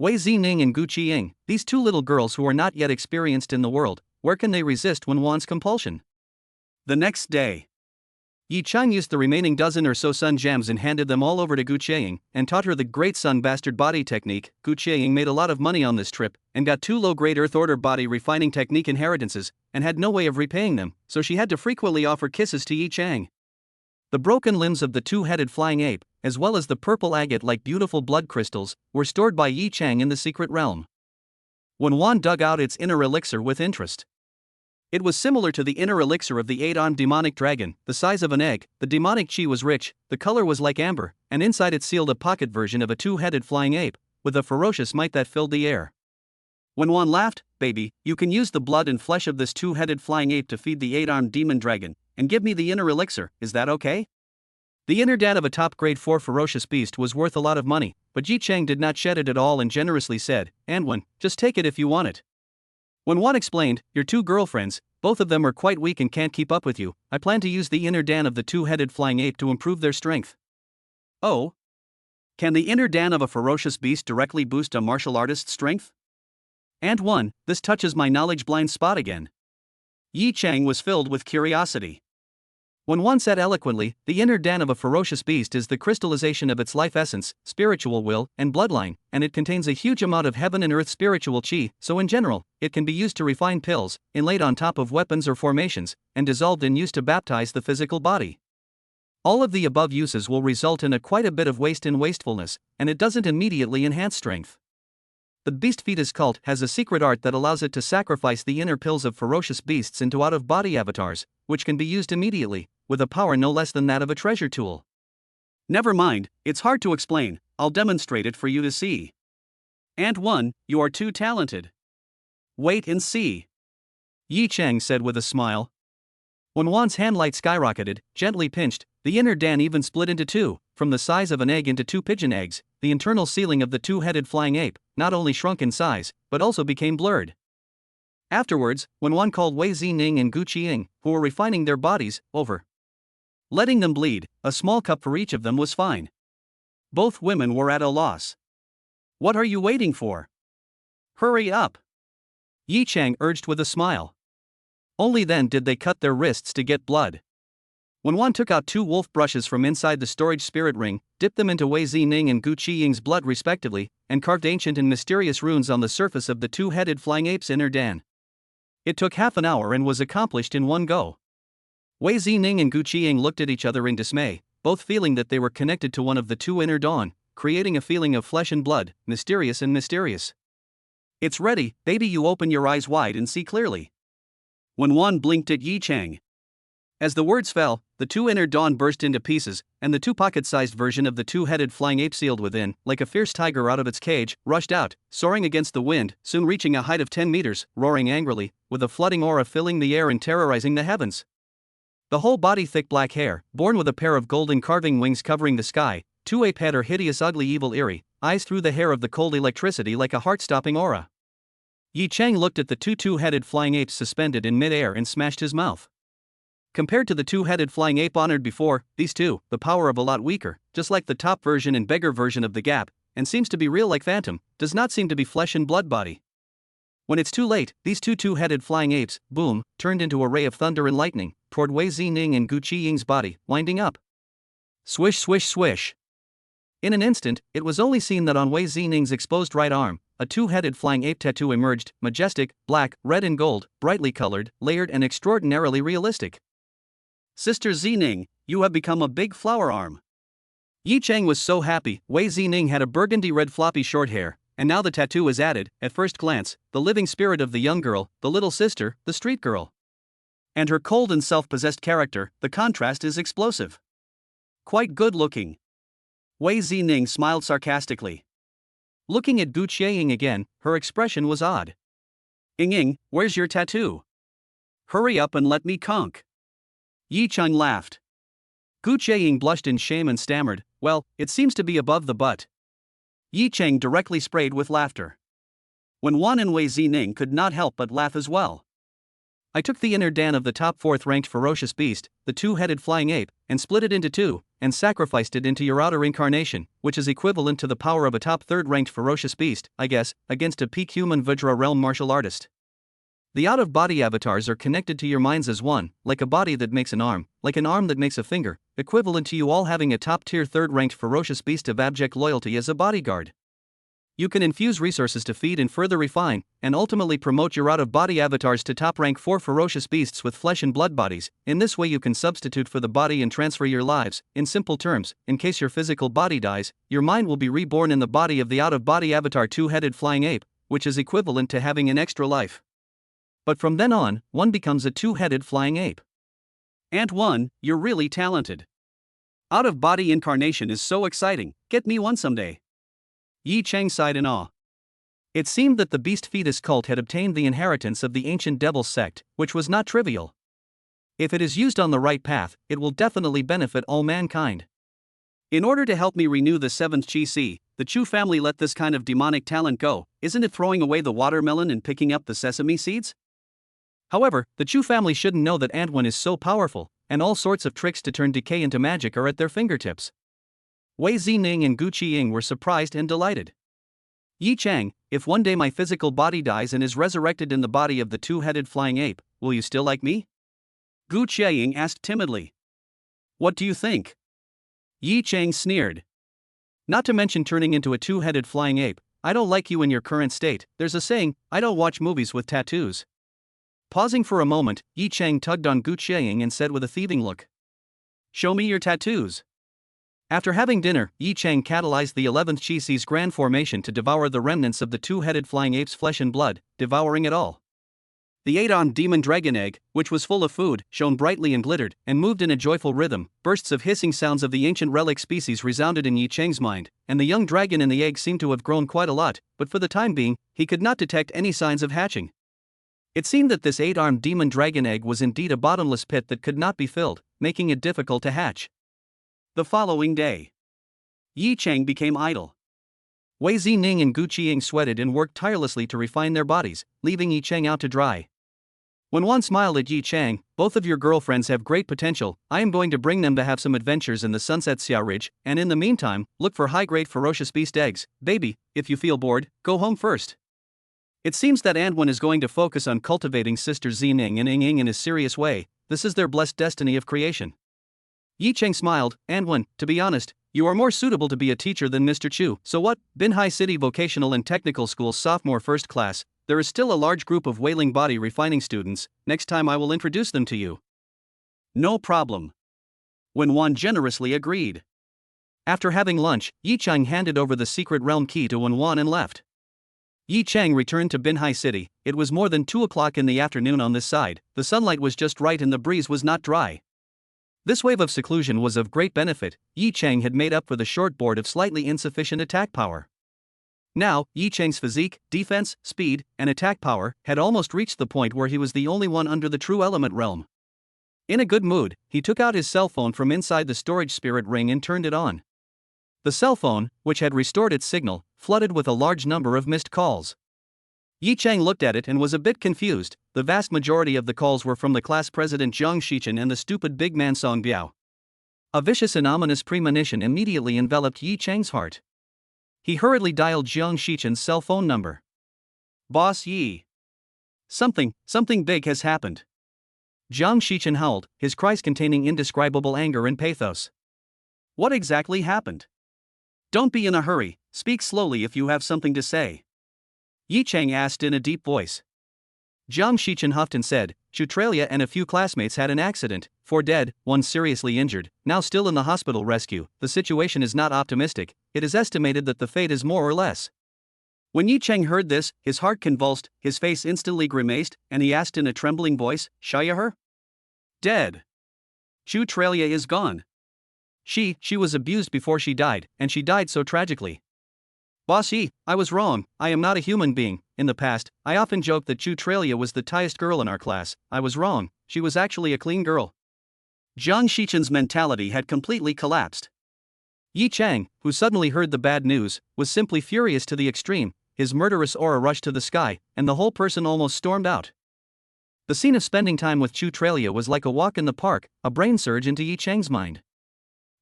Wei Zining and Gu Qieying, these 2 little girls who are not yet experienced in the world, where can they resist Wen Wan's compulsion? The next day, Yi Cheng used the remaining dozen or so sun gems and handed them all over to Gu Qieying, and taught her the Great Sun Bastard Body Technique. Gu Qieying made a lot of money on this trip, and got 2 low-grade Earth Order Body Refining Technique inheritances, and had no way of repaying them, so she had to frequently offer kisses to Yi Cheng. The broken limbs of the 2-headed flying ape, as well as the purple agate-like beautiful blood crystals, were stored by Yi Cheng in the secret realm. When Wan dug out its inner elixir with interest, it was similar to the inner elixir of the 8-armed demonic dragon, the size of an egg. The demonic chi was rich, the color was like amber, and inside it sealed a pocket version of a 2-headed flying ape, with a ferocious might that filled the air. When Wan laughed, baby, you can use the blood and flesh of this 2-headed flying ape to feed the 8-armed demon dragon, and give me the inner elixir, is that okay? The inner dad of a top-grade 4 ferocious beast was worth a lot of money, but Yi Cheng did not shed it at all and generously said, Anwen, just take it if you want it. When Wan explained, your 2 girlfriends, both of them are quite weak and can't keep up with you, I plan to use the inner dan of the 2-headed flying ape to improve their strength. Oh? Can the inner dan of a ferocious beast directly boost a martial artist's strength? And 1, this touches my knowledge blind spot again. Yi Chang was filled with curiosity. When one said eloquently, the inner Dan of a ferocious beast is the crystallization of its life essence, spiritual will, and bloodline, and it contains a huge amount of heaven and earth spiritual chi, so in general, it can be used to refine pills, inlaid on top of weapons or formations, and dissolved and used to baptize the physical body. All of the above uses will result in quite a bit of waste and wastefulness, and it doesn't immediately enhance strength. The beast fetus cult has a secret art that allows it to sacrifice the inner pills of ferocious beasts into out-of-body avatars, which can be used immediately, with a power no less than that of a treasure tool. Never mind, it's hard to explain, I'll demonstrate it for you to see. And 1, you are too talented. Wait and see. Yi Chang said with a smile. When Wan's hand light skyrocketed, gently pinched, the inner Dan even split into two, from the size of an egg into 2 pigeon eggs. The internal ceiling of the two-headed flying ape not only shrunk in size, but also became blurred. Afterwards, when Wan called Wei Zining and Gu Qiying, who were refining their bodies, over, letting them bleed, a small cup for each of them was fine. Both women were at a loss. What are you waiting for? Hurry up! Yi Chang urged with a smile. Only then did they cut their wrists to get blood. When Wan took out 2 wolf brushes from inside the storage spirit ring, dipped them into Wei Zining and Gu Qiying's blood respectively, and carved ancient and mysterious runes on the surface of the two-headed flying ape's inner Dan. It took half an hour and was accomplished in one go. Wei Zining and Gu Qiying looked at each other in dismay, both feeling that they were connected to one of the 2 inner dawn, creating a feeling of flesh and blood, mysterious and mysterious. It's ready, baby, you open your eyes wide and see clearly. When Wan blinked at Yi Chang. As the words fell, the 2 inner dawn burst into pieces, and the 2 pocket-sized version of the two-headed flying ape sealed within, like a fierce tiger out of its cage, rushed out, soaring against the wind, soon reaching a height of 10 meters, roaring angrily, with a flooding aura filling the air and terrorizing the heavens. The whole body thick black hair, born with a pair of golden carving wings covering the sky, 2 ape head are hideous ugly evil eerie, eyes through the hair of the cold electricity like a heart-stopping aura. Yi Chang looked at the 2 two-headed flying apes suspended in mid-air and smashed his mouth. Compared to the two-headed flying ape honored before, these 2, the power of a lot weaker, just like the top version and beggar version of the gap, and seems to be real like Phantom, does not seem to be flesh and blood body. When it's too late, these 2 two-headed flying apes, boom, turned into a ray of thunder and lightning, toward Wei Zining and Gu Qiying's body, winding up. Swish swish swish. In an instant, it was only seen that on Wei Zining's exposed right arm, a two-headed flying ape tattoo emerged, majestic, black, red and gold, brightly colored, layered and extraordinarily realistic. Sister Zining, you have become a big flower arm. Yi Chang was so happy. Wei Zining had a burgundy red floppy short hair, and now the tattoo is added, at first glance, the living spirit of the young girl, the little sister, the street girl. And her cold and self-possessed character, the contrast is explosive. Quite good looking. Wei Zining smiled sarcastically. Looking at Gu Qiying again, her expression was odd. Ing, where's your tattoo? Hurry up and let me conk. Yi Chang laughed. Gu Qiying blushed in shame and stammered, well, it seems to be above the butt. Yi Chang directly sprayed with laughter. When Wan and Wei Zining could not help but laugh as well. I took the inner Dan of the top 4th-ranked ferocious beast, the two-headed flying ape, and split it into 2, and sacrificed it into your outer incarnation, which is equivalent to the power of a top 3rd-ranked ferocious beast, I guess, against a peak human Vajra realm martial artist. The out-of-body avatars are connected to your minds as one, like a body that makes an arm, like an arm that makes a finger, equivalent to you all having a top-tier 3rd-ranked ferocious beast of abject loyalty as a bodyguard. You can infuse resources to feed and further refine, and ultimately promote your out-of-body avatars to top-rank 4 ferocious beasts with flesh and blood bodies. In this way you can substitute for the body and transfer your lives. In simple terms, in case your physical body dies, your mind will be reborn in the body of the out-of-body avatar two-headed flying ape, which is equivalent to having an extra life. But from then on, one becomes a two-headed flying ape. And 1, you're really talented. Out-of-body incarnation is so exciting, get me one someday. Yi Chang sighed in awe. It seemed that the beast fetus cult had obtained the inheritance of the ancient devil sect, which was not trivial. If it is used on the right path, it will definitely benefit all mankind. In order to help me renew the 7th Chi, the Chu family let this kind of demonic talent go. Isn't it throwing away the watermelon and picking up the sesame seeds? However, the Chu family shouldn't know that Antwan is so powerful, and all sorts of tricks to turn decay into magic are at their fingertips. Wei Zining and Gu Qiying were surprised and delighted. Yi Chang, if one day my physical body dies and is resurrected in the body of the two-headed flying ape, will you still like me? Gu Qiaying asked timidly. What do you think? Yi Chang sneered. Not to mention turning into a two-headed flying ape, I don't like you in your current state. There's a saying, I don't watch movies with tattoos. Pausing for a moment, Yi Chang tugged on Gu Qiaying and said with a thieving look. Show me your tattoos. After having dinner, Yi Chang catalyzed the 11th Qi grand formation to devour the remnants of the two-headed flying ape's flesh and blood, devouring it all. The 8-armed demon dragon egg, which was full of food, shone brightly and glittered, and moved in a joyful rhythm. Bursts of hissing sounds of the ancient relic species resounded in Yi Chang's mind, and the young dragon in the egg seemed to have grown quite a lot, but for the time being, he could not detect any signs of hatching. It seemed that this 8-armed demon dragon egg was indeed a bottomless pit that could not be filled, making it difficult to hatch. The following day, Yi Chang became idle. Wei Zining and Gu Qiaying sweated and worked tirelessly to refine their bodies, leaving Yi Chang out to dry. When one smiled at Yi Chang, both of your girlfriends have great potential. I am going to bring them to have some adventures in the Sunset Xiao Ridge, and in the meantime, look for high-grade ferocious beast eggs. Baby, if you feel bored, go home first. It seems that Anwen is going to focus on cultivating Sister Zining and Ying in a serious way. This is their blessed destiny of creation. Yi Chang smiled. Anwen, to be honest, you are more suitable to be a teacher than Mr. Chu. So what? Binhai City Vocational and Technical School sophomore first class. There is still a large group of whaling body refining students. Next time I will introduce them to you. No problem. Wenwan generously agreed. After having lunch, Yi Chang handed over the secret realm key to Wenwan and left. Yi Chang returned to Binhai City. It was more than 2 o'clock in the afternoon on this side. The sunlight was just right and the breeze was not dry. This wave of seclusion was of great benefit. Yi Chang had made up for the short board of slightly insufficient attack power. Now, Yi Chang's physique, defense, speed, and attack power had almost reached the point where he was the only one under the true element realm. In a good mood, he took out his cell phone from inside the storage spirit ring and turned it on. The cell phone, which had restored its signal, flooded with a large number of missed calls. Yi Chang looked at it and was a bit confused. The vast majority of the calls were from the class president Zhang Shichen and the stupid big man Song Biao. A vicious and ominous premonition immediately enveloped Yi Chang's heart. He hurriedly dialed Zhang Shichen's cell phone number. Boss Yi. Something big has happened. Zhang Shichen howled, his cries containing indescribable anger and pathos. What exactly happened? Don't be in a hurry, speak slowly if you have something to say. Yi Chang asked in a deep voice. Zhang Shichen huffed and said, Chutralia and a few classmates had an accident, 4 dead, 1 seriously injured, now still in the hospital rescue. The situation is not optimistic. It is estimated that the fate is more or less. When Yi Chang heard this, his heart convulsed, his face instantly grimaced, and he asked in a trembling voice, Shaya? Dead. Chutralia is gone. She was abused before she died, and she died so tragically. Boss Yi, I was wrong. I am not a human being. In the past, I often joked that Chutralia was the tiest girl in our class. I was wrong. She was actually a clean girl. Zhang Shichen's mentality had completely collapsed. Yi Chang, who suddenly heard the bad news, was simply furious to the extreme. His murderous aura rushed to the sky, and the whole person almost stormed out. The scene of spending time with Chutralia was like a walk in the park, a brain surge into Yi Chang's mind.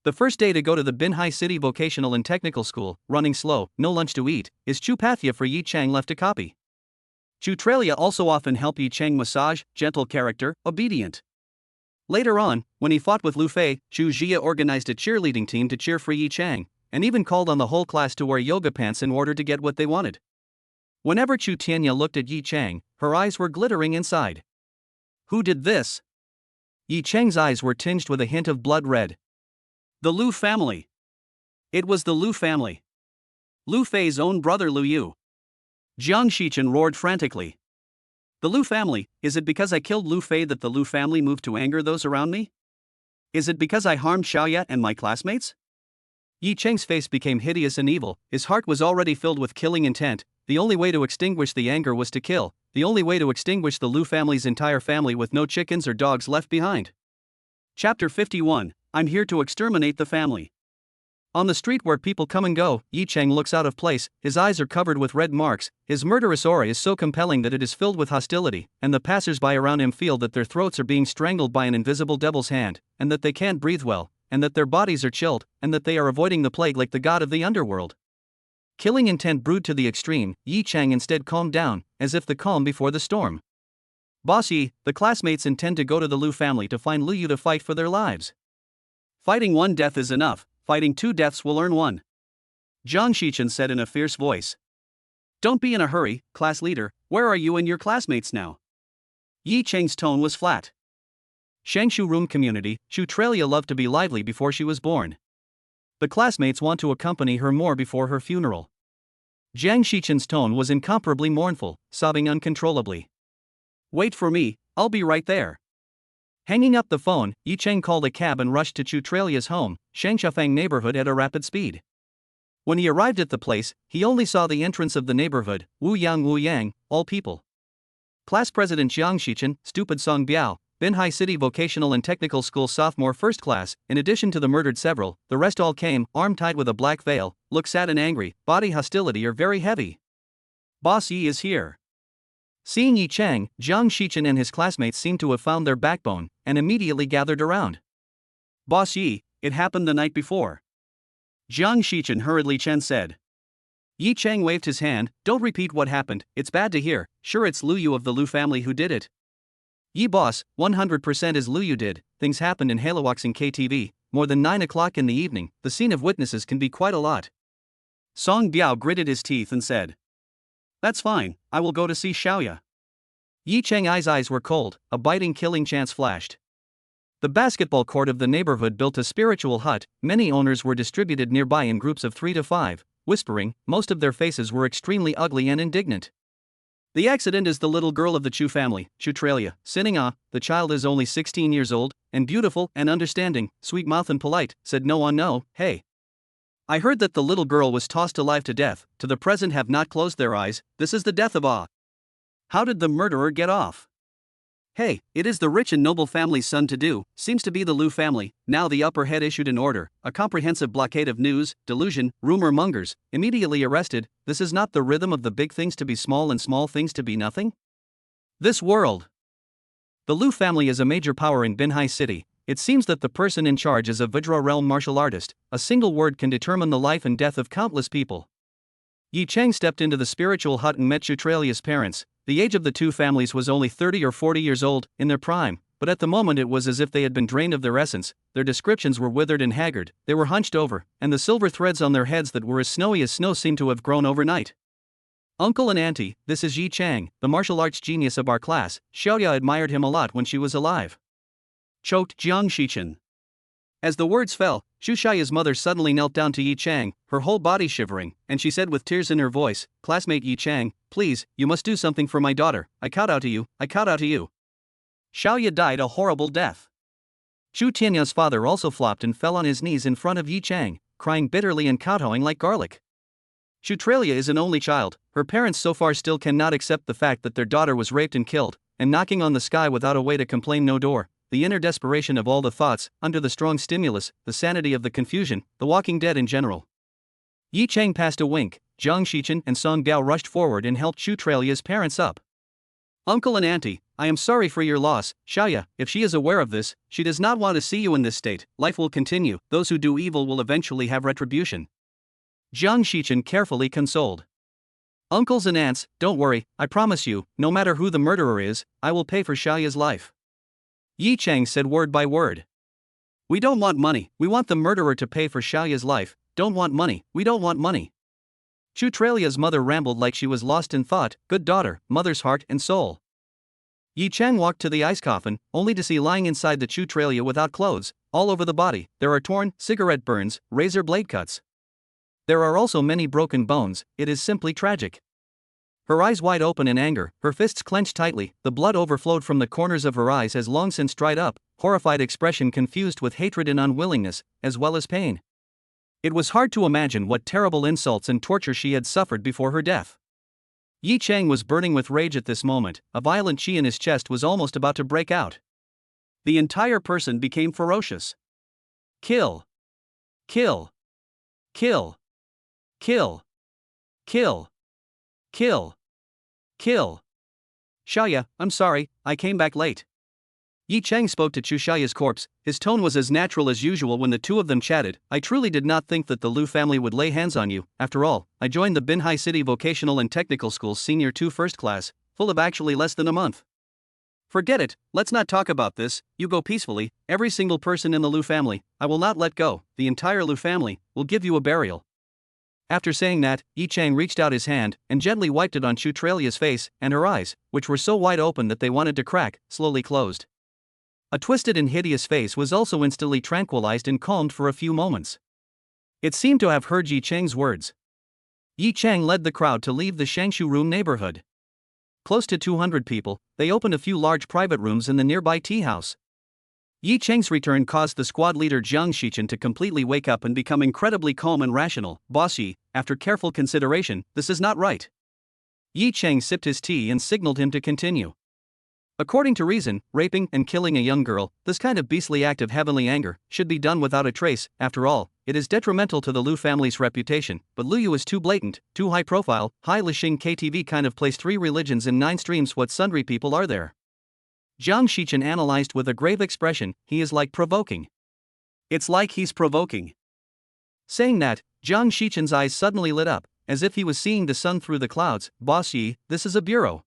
The first day to go to the Binhai City Vocational and Technical School, running slow, no lunch to eat, is Chupathia for Yi Chang left a copy. Chutralia also often helped Yi Chang massage, gentle character, obedient. Later on, when he fought with Lu Fei, Chu Jia organized a cheerleading team to cheer for Yi Chang, and even called on the whole class to wear yoga pants in order to get what they wanted. Whenever Chu Tianya looked at Yi Chang, her eyes were glittering inside. Who did this? Yi Chang's eyes were tinged with a hint of blood red. The Lu family. It was the Lu family. Lu Fei's own brother Lu Yu. Jiang Shichen roared frantically. The Lu family, is it because I killed Lu Fei that the Lu family moved to anger those around me? Is it because I harmed Xiaoya and my classmates? Yi Cheng's face became hideous and evil, his heart was already filled with killing intent. The only way to extinguish the anger was to kill, the only way to extinguish the Lu family's entire family with no chickens or dogs left behind. Chapter 51, I'm here to exterminate the family. On the street where people come and go, Yi Chang looks out of place, his eyes are covered with red marks, his murderous aura is so compelling that it is filled with hostility, and the passers-by around him feel that their throats are being strangled by an invisible devil's hand, and that they can't breathe well, and that their bodies are chilled, and that they are avoiding the plague like the god of the underworld. Killing intent brewed to the extreme, Yi Chang instead calmed down, as if the calm before the storm. Boss Yi, the classmates intend to go to the Lu family to find Lu Yu to fight for their lives. Fighting one death is enough, fighting 2 deaths will earn 1. Jiang Shichen said in a fierce voice. Don't be in a hurry, class leader, where are you and your classmates now? Yi Chang's tone was flat. Shangshu room community, Shutralia loved to be lively before she was born. The classmates want to accompany her more before her funeral. Jiang Shichen's tone was incomparably mournful, sobbing uncontrollably. Wait for me, I'll be right there. Hanging up the phone, Yi Chang called a cab and rushed to Chutralia's home, Shangshafang neighborhood at a rapid speed. When he arrived at the place, he only saw the entrance of the neighborhood, Wu Yang, all people. Class President Jiang Shichen, Stupid Song Biao, Binhai City Vocational and Technical School sophomore first class, in addition to the murdered several, the rest all came, arm tied with a black veil, look sad and angry, body hostility are very heavy. Boss Yi is here. Seeing Yi Chang, Jiang Shichen and his classmates seemed to have found their backbone, and immediately gathered around. Boss Yi, it happened the night before. Jiang Shichen hurriedly Chen said. Yi Chang waved his hand, don't repeat what happened, it's bad to hear, sure it's Lu Yu of the Lu family who did it. Yi boss, 100% is Lu Yu did, things happened in Halowaxing KTV, more than 9 o'clock in the evening, the scene of witnesses can be quite a lot. Song Biao gritted his teeth and said. That's fine, I will go to see Xiaoya. Yi Chang's eyes were cold, a biting killing chance flashed. The basketball court of the neighborhood built a spiritual hut, many owners were distributed nearby in groups of 3 to 5, whispering, most of their faces were extremely ugly and indignant. The accident is the little girl of the Chu family, Chutralia, sinning the child is only 16 years old, and beautiful and understanding, sweet mouth and polite, said no one no, hey. I heard that the little girl was tossed alive to death, to the present have not closed their eyes, this is the death of How did the murderer get off? Hey, it is the rich and noble family's son to do, seems to be the Lu family, now the upper head issued an order, a comprehensive blockade of news, delusion, rumor mongers, immediately arrested, this is not the rhythm of the big things to be small and small things to be nothing? This world. The Lu family is a major power in Binhai City, it seems that the person in charge is a Vajra realm martial artist, a single word can determine the life and death of countless people. Yi Chang stepped into the spiritual hut and met Chutralia's parents. The age of the two families was only 30 or 40 years old, in their prime, but at the moment it was as if they had been drained of their essence, their descriptions were withered and haggard, they were hunched over, and the silver threads on their heads that were as snowy as snow seemed to have grown overnight. Uncle and Auntie, this is Yi Chang, the martial arts genius of our class, Xiaoya admired him a lot when she was alive. Choked Jiang Shichen. As the words fell, Shushaya's mother suddenly knelt down to Yi Chang, her whole body shivering, and she said with tears in her voice, classmate Yi Chang, please, you must do something for my daughter, I kowtow to you, I kowtow to you. Xiaoya died a horrible death. Shu Tianya's father also flopped and fell on his knees in front of Yi Chang, crying bitterly and kowtowing like garlic. Shutralia is an only child, her parents so far still cannot accept the fact that their daughter was raped and killed, and knocking on the sky without a way to complain no door. The inner desperation of all the thoughts, under the strong stimulus, the sanity of the confusion, the walking dead in general. Yi Chang passed a wink, Jiang Shichen and Song Biao rushed forward and helped Chutralia's parents up. Uncle and Auntie, I am sorry for your loss, Xiaoya, if she is aware of this, she does not want to see you in this state, life will continue, those who do evil will eventually have retribution. Jiang Shichen carefully consoled. Uncles and aunts, don't worry, I promise you, no matter who the murderer is, I will pay for Xiaoya's life. Yi Chang said word by word. We don't want money, we want the murderer to pay for Xiaoya's life, don't want money, we don't want money. Chutralia's mother rambled like she was lost in thought, good daughter, mother's heart and soul. Yi Chang walked to the ice coffin, only to see lying inside the Chutralia without clothes, all over the body, there are torn, cigarette burns, razor blade cuts. There are also many broken bones, it is simply tragic. Her eyes wide open in anger, her fists clenched tightly, the blood overflowed from the corners of her eyes has long since dried up, horrified expression confused with hatred and unwillingness, as well as pain. It was hard to imagine what terrible insults and torture she had suffered before her death. Yi Chang was burning with rage at this moment, a violent chi in his chest was almost about to break out. The entire person became ferocious. Kill. Kill. Kill. Kill. Kill. Kill. Kill. Xiaoya, I'm sorry, I came back late. Yi Chang spoke to Chu Shia's corpse. His tone was as natural as usual when the two of them chatted. I truly did not think that the Liu family would lay hands on you. After all, I joined the Binhai City Vocational and Technical School's Senior 2 first class, full of actually less than a month. Forget it, let's not talk about this, you go peacefully. Every single person in the Liu family, I will not let go. The entire Liu family will give you a burial. After saying that, Yi Chang reached out his hand and gently wiped it on Chu Tralia's face, and her eyes, which were so wide open that they wanted to crack, slowly closed. A twisted and hideous face was also instantly tranquilized and calmed for a few moments. It seemed to have heard Yi Chang's words. Yi Chang led the crowd to leave the Shangshu Room neighborhood. Close to 200 people, they opened a few large private rooms in the nearby tea house. Yi Chang's return caused the squad leader Jiang Shichen to completely wake up and become incredibly calm and rational. Boss Yi, after careful consideration, this is not right. Yi Chang sipped his tea and signaled him to continue. According to reason, raping and killing a young girl, this kind of beastly act of heavenly anger, should be done without a trace. After all, it is detrimental to the Liu family's reputation, but Liu Yu is too blatant, too high profile. Hai Lixing KTV kind of plays 3 religions in 9 streams. What sundry people are there? Jiang Shichen analyzed with a grave expression. He is like provoking. It's like he's provoking. Saying that, Jiang Shichen's eyes suddenly lit up, as if he was seeing the sun through the clouds. Boss Yi, this is a bureau.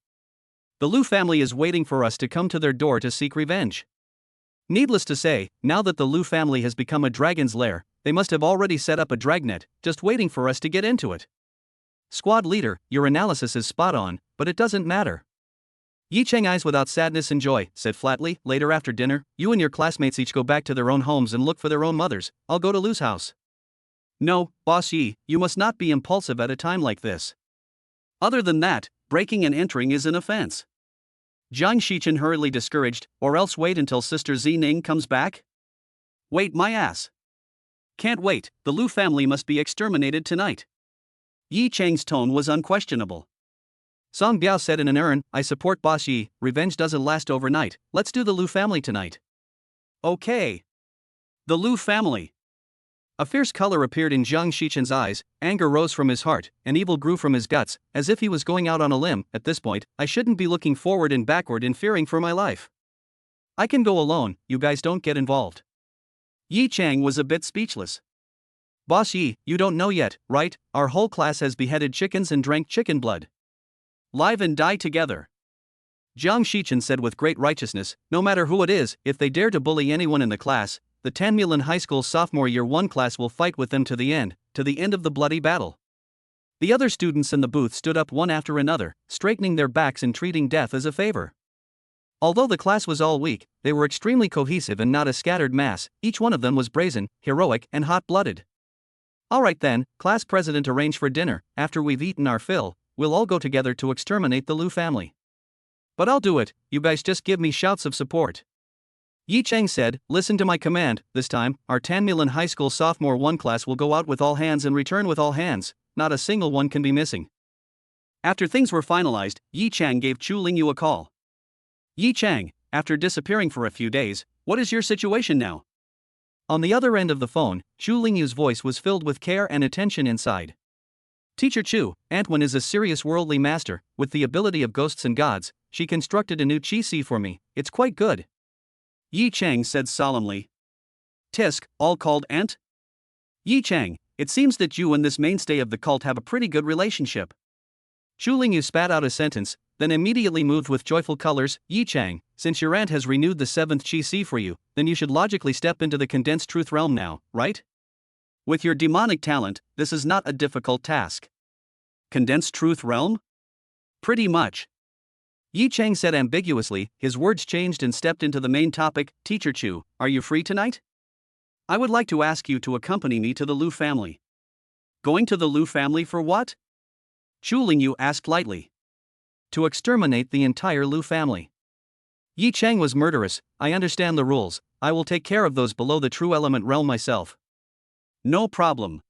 The Liu family is waiting for us to come to their door to seek revenge. Needless to say, now that the Liu family has become a dragon's lair, they must have already set up a dragnet, just waiting for us to get into it. Squad leader, your analysis is spot on, but it doesn't matter. Yi Chang eyes without sadness and joy, said flatly. Later after dinner, you and your classmates each go back to their own homes and look for their own mothers. I'll go to Liu's house. No, Boss Yi, you must not be impulsive at a time like this. Other than that, breaking and entering is an offense. Jiang Shichen hurriedly discouraged, or else wait until Sister Zining comes back? Wait my ass. Can't wait, the Liu family must be exterminated tonight. Yi Chang's tone was unquestionable. Song Biao said in an urn, I support Boss Yi, revenge doesn't last overnight, let's do the Liu family tonight. Okay. The Liu family. A fierce color appeared in Jiang Shichen's eyes, anger rose from his heart, and evil grew from his guts, as if he was going out on a limb. At this point, I shouldn't be looking forward and backward in fearing for my life. I can go alone, you guys don't get involved. Yi Chang was a bit speechless. Boss Yi, you don't know yet, right? Our whole class has beheaded chickens and drank chicken blood. Live and die together. Jiang Shichen said with great righteousness, no matter who it is, if they dare to bully anyone in the class, the Tanmilan High School sophomore year 1 class will fight with them to the end of the bloody battle. The other students in the booth stood up one after another, straightening their backs and treating death as a favor. Although the class was all weak, they were extremely cohesive and not a scattered mass. Each one of them was brazen, heroic, and hot-blooded. Alright then, class president, arrange for dinner. After we've eaten our fill, we'll all go together to exterminate the Liu family. But I'll do it, you guys just give me shouts of support. Yi Chang said, listen to my command. This time, our Tanmilan High School sophomore 1 class will go out with all hands and return with all hands. Not a single one can be missing. After things were finalized, Yi Chang gave Chu Lingyu a call. Yi Chang, after disappearing for a few days, what is your situation now? On the other end of the phone, Chu Lingyu's voice was filled with care and attention inside. Teacher Chu, Antwan is a serious worldly master, with the ability of ghosts and gods. She constructed a new chi-si for me, it's quite good. Yi Chang said solemnly. Tisk, all called Ant? Yi Chang, it seems that you and this mainstay of the cult have a pretty good relationship. Chu Lingyu spat out a sentence, then immediately moved with joyful colors. Yi Chang, since your aunt has renewed the 7th chi-si for you, then you should logically step into the condensed truth realm now, right? With your demonic talent, this is not a difficult task. Condensed truth realm? Pretty much. Yi Chang said ambiguously, his words changed and stepped into the main topic. Teacher Chu, are you free tonight? I would like to ask you to accompany me to the Liu family. Going to the Liu family for what? Chu Lingyu asked lightly. To exterminate the entire Liu family. Yi Chang was murderous. I understand the rules, I will take care of those below the true element realm myself. No problem.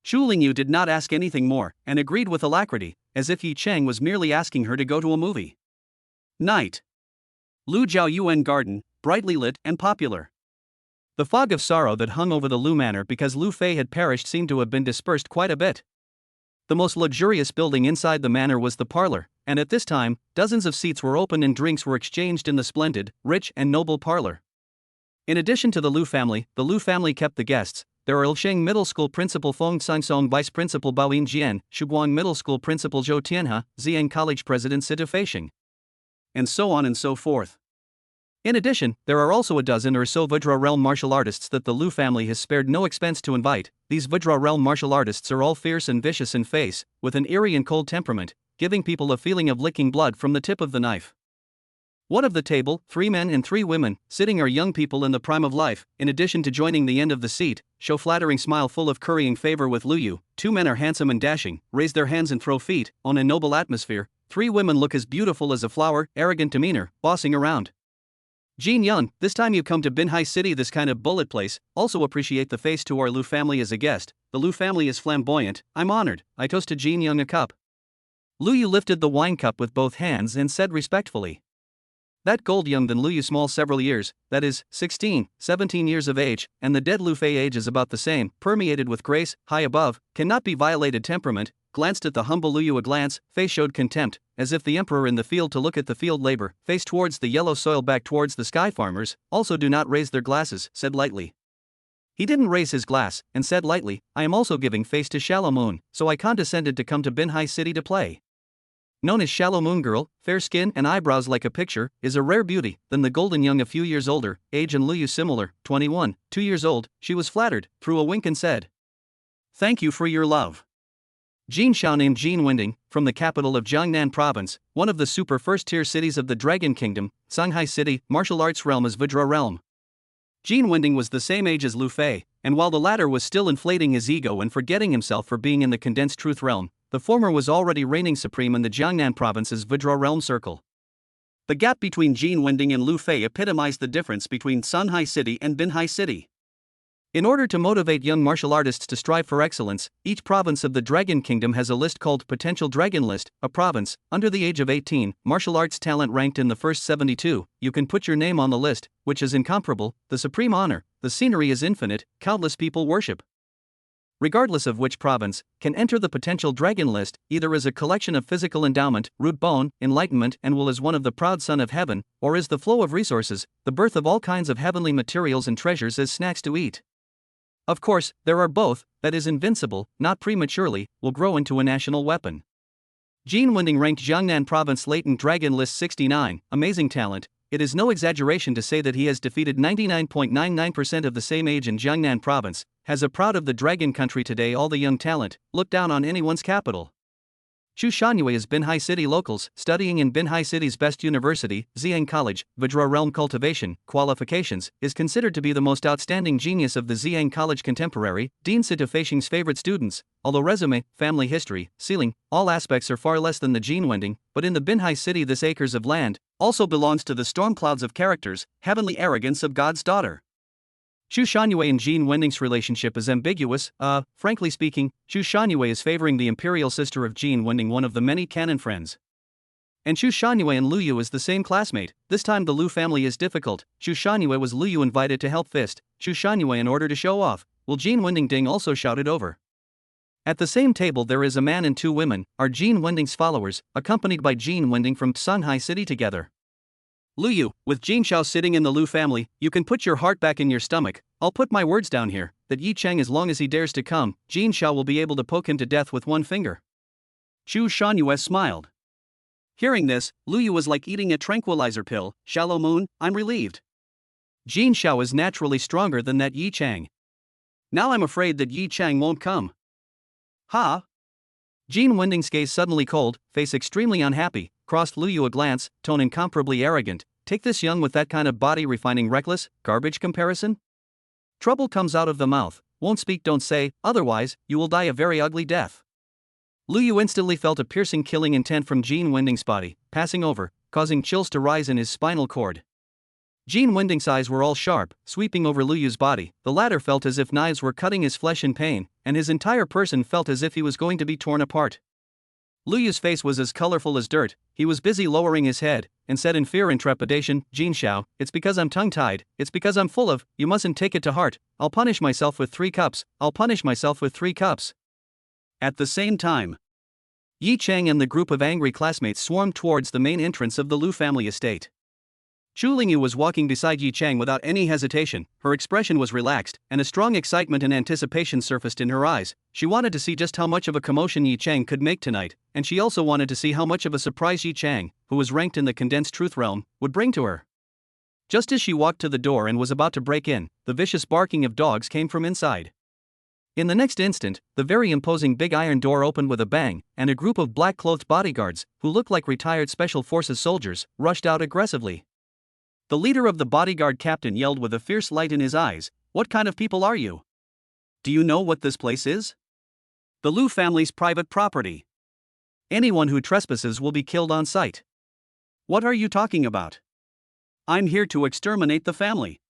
Chu Lingyu did not ask anything more, and agreed with alacrity, as if Yi Chang was merely asking her to go to a movie. Night. Lu Jiao Yuan Garden, brightly lit and popular. The fog of sorrow that hung over the Liu manor because Liu Fei had perished seemed to have been dispersed quite a bit. The most luxurious building inside the manor was the parlor, and at this time, dozens of seats were opened and drinks were exchanged in the splendid, rich, and noble parlor. In addition to the Lu family kept the guests. There are Ilsheng Middle School Principal Feng Sangsong, Vice Principal Baoyin Jian, Shuguang Middle School Principal Zhou Tianhe, Ziyang College President Sita Feisheng, and so on and so forth. In addition, there are also a dozen or so Vajra realm martial artists that the Lu family has spared no expense to invite. These Vajra realm martial artists are all fierce and vicious in face, with an eerie and cold temperament, giving people a feeling of licking blood from the tip of the knife. One of the table, 3 men and 3 women, sitting are young people in the prime of life. In addition to joining the end of the seat, show flattering smile full of currying favor with Lu Yu. 2 men are handsome and dashing, raise their hands and throw feet, on a noble atmosphere. 3 women look as beautiful as a flower, arrogant demeanor, bossing around. Jin Yun, this time you come to Binhai City, this kind of bullet place. Also appreciate the face to our Lu family as a guest. The Lu family is flamboyant. I'm honored. I toast to Jin Young a cup. Lu Yu lifted the wine cup with both hands and said respectfully, that gold young than Lu Yu small several years, that is, 16, 17 years of age, and the dead Lu Fei age is about the same, permeated with grace, high above, cannot be violated temperament, glanced at the humble Lu Yu a glance, face showed contempt, as if the emperor in the field to look at the field labor, face towards the yellow soil back towards the sky farmers, also do not raise their glasses, said lightly. He didn't raise his glass, and said lightly, I am also giving face to Shallow Moon, so I condescended to come to Binhai City to play. Known as Shallow Moon Girl, fair skin and eyebrows like a picture, is a rare beauty, than the golden young a few years older, age and Lu Yu similar, 21, 2 years old. She was flattered, threw a wink and said, thank you for your love. Jin Xiao named Jin Wending, from the capital of Jiangnan province, one of the super first-tier cities of the Dragon Kingdom, Shanghai City, martial arts realm is Vajra realm. Jin Wending was the same age as Lu Fei, and while the latter was still inflating his ego and forgetting himself for being in the condensed truth realm, the former was already reigning supreme in the Jiangnan province's Vajra realm circle. The gap between Jin Wending and Lu Fei epitomized the difference between Shanghai City and Binhai City. In order to motivate young martial artists to strive for excellence, each province of the Dragon Kingdom has a list called Potential Dragon List. A province, under the age of 18, martial arts talent ranked in the first 72, you can put your name on the list, which is incomparable, the supreme honor, the scenery is infinite, countless people worship. Regardless of which province, can enter the Potential Dragon List, either as a collection of physical endowment, root bone, enlightenment and will as one of the proud son of heaven, or as the flow of resources, the birth of all kinds of heavenly materials and treasures as snacks to eat. Of course, there are both, that is invincible, not prematurely, will grow into a national weapon. Jin Wending ranked Jiangnan Province Latent Dragon List 69, amazing talent. It is no exaggeration to say that he has defeated 99.99% of the same age in Jiangnan Province, has a proud of the Dragon Country today all the young talent, look down on anyone's capital. Xu Shanyue is Binhai City locals, studying in Binhai City's best university, Ziyang College, Vajra Realm Cultivation, qualifications, is considered to be the most outstanding genius of the Ziyang College contemporary, Dean Sita Feisheng's favorite students, although resume, family history, ceiling, all aspects are far less than the Jin Wending, but in the Binhai City this acres of land, also belongs to the storm clouds of characters, heavenly arrogance of God's daughter. Xu Shanyue and Jin Wending's relationship is ambiguous. Frankly speaking, Xu Shanyue is favoring the imperial sister of Jin Wending, one of the many canon friends. And Xu Shanyue and Lu Yu is the same classmate. This time the Lu family is difficult. Xu Shanyue was Lu Yu invited to help fist, Xu Shanyue in order to show off, will Jin Wending ding also shouted over. At the same table there is a man and 2 women, are Jin Wending's followers, accompanied by Jin Wending from Shanghai City together. Lu Yu, with Jin Xiao sitting in the Lu family, you can put your heart back in your stomach. I'll put my words down here, that Yi Cheng as long as he dares to come, Jin Xiao will be able to poke him to death with one finger. Xu Shanyue smiled. Hearing this, Lu Yu was like eating a tranquilizer pill. Shallow Moon, I'm relieved. Jin Xiao is naturally stronger than that Yi Cheng. Now I'm afraid that Yi Cheng won't come. Ha! Jin Wending's gaze suddenly cold, face extremely unhappy, crossed Lu Yu a glance, tone incomparably arrogant. Take this young with that kind of body refining reckless, garbage comparison? Trouble comes out of the mouth, won't speak don't say, otherwise, you will die a very ugly death. Lu Yu instantly felt a piercing killing intent from Jin Wending's body, passing over, causing chills to rise in his spinal cord. Jin Wending's eyes were all sharp, sweeping over Lu Yu's body. The latter felt as if knives were cutting his flesh in pain, and his entire person felt as if he was going to be torn apart. Lu Yu's face was as colorful as dirt. He was busy lowering his head, and said in fear and trepidation, Jin Xiao, it's because I'm tongue-tied, it's because I'm full of, you mustn't take it to heart, I'll punish myself with 3 cups, I'll punish myself with 3 cups. At the same time, Yi Chang and the group of angry classmates swarmed towards the main entrance of the Lu family estate. Chu Lingyu was walking beside Yi Chang without any hesitation. Her expression was relaxed, and a strong excitement and anticipation surfaced in her eyes. She wanted to see just how much of a commotion Yi Chang could make tonight, and she also wanted to see how much of a surprise Yi Chang, who was ranked in the condensed truth realm, would bring to her. Just as she walked to the door and was about to break in, the vicious barking of dogs came from inside. In the next instant, the very imposing big iron door opened with a bang, and a group of black-clothed bodyguards, who looked like retired Special Forces soldiers, rushed out aggressively. The leader of the bodyguard captain yelled with a fierce light in his eyes, "What kind of people are you? Do you know what this place is? The Lu family's private property. Anyone who trespasses will be killed on sight. What are you talking about? I'm here to exterminate the family."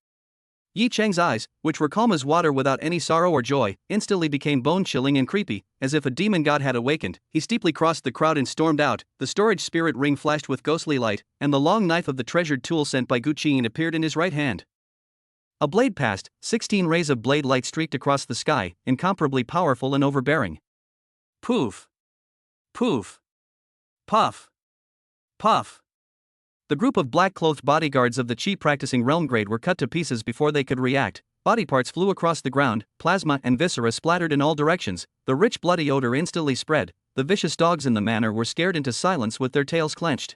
Yi Chang's eyes, which were calm as water without any sorrow or joy, instantly became bone-chilling and creepy, as if a demon god had awakened. He steeply crossed the crowd and stormed out. The storage spirit ring flashed with ghostly light, and the long knife of the treasured tool sent by Gu Qin appeared in his right hand. A blade passed, 16 rays of blade light streaked across the sky, incomparably powerful and overbearing. Poof! Poof! Puff! Puff! The group of black-clothed bodyguards of the Chi practicing realm grade were cut to pieces before they could react. Body parts flew across the ground, plasma and viscera splattered in all directions, the rich bloody odor instantly spread. The vicious dogs in the manor were scared into silence with their tails clenched.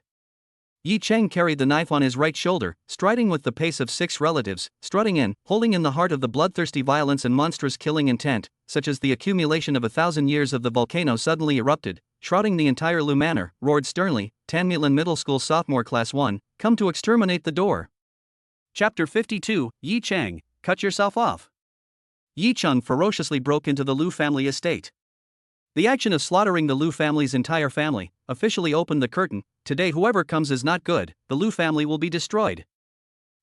Yi Chang carried the knife on his right shoulder, striding with the pace of 6 relatives, strutting in, holding in the heart of the bloodthirsty violence and monstrous killing intent, such as the accumulation of 1,000 years of the volcano suddenly erupted, shrouding the entire Lu manor, roared sternly, Tanmilan Middle School Sophomore Class 1, come to exterminate the door. Chapter 52, Yi Chang, cut yourself off. Yi Chang ferociously broke into the Lu family estate. The action of slaughtering the Lu family's entire family officially opened the curtain. Today whoever comes is not good, the Lu family will be destroyed.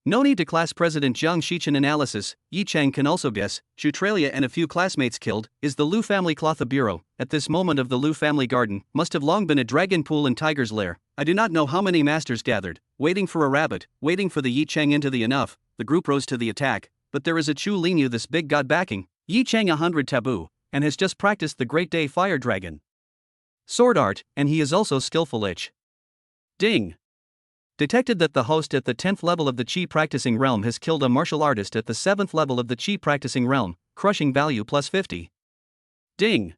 No need to class President Zhang Shichen analysis. Yi Chang can also guess. Shutralia and a few classmates killed. Is the Lu family cloth bureau, at this moment of the Lu family garden, must have long been a dragon pool and tiger's lair. I do not know how many masters gathered, waiting for a rabbit, waiting for the Yi Chang into the enough. The group rose to the attack, but there is a Chu Lingyu, this big god backing Yi Chang 100 taboo, and has just practiced the Great Day Fire Dragon sword art, and he is also skillful. Ding! Detected that the host at the 10th level of the Chi practicing realm has killed a martial artist at the 7th level of the Chi practicing realm, crushing value plus 50. Ding!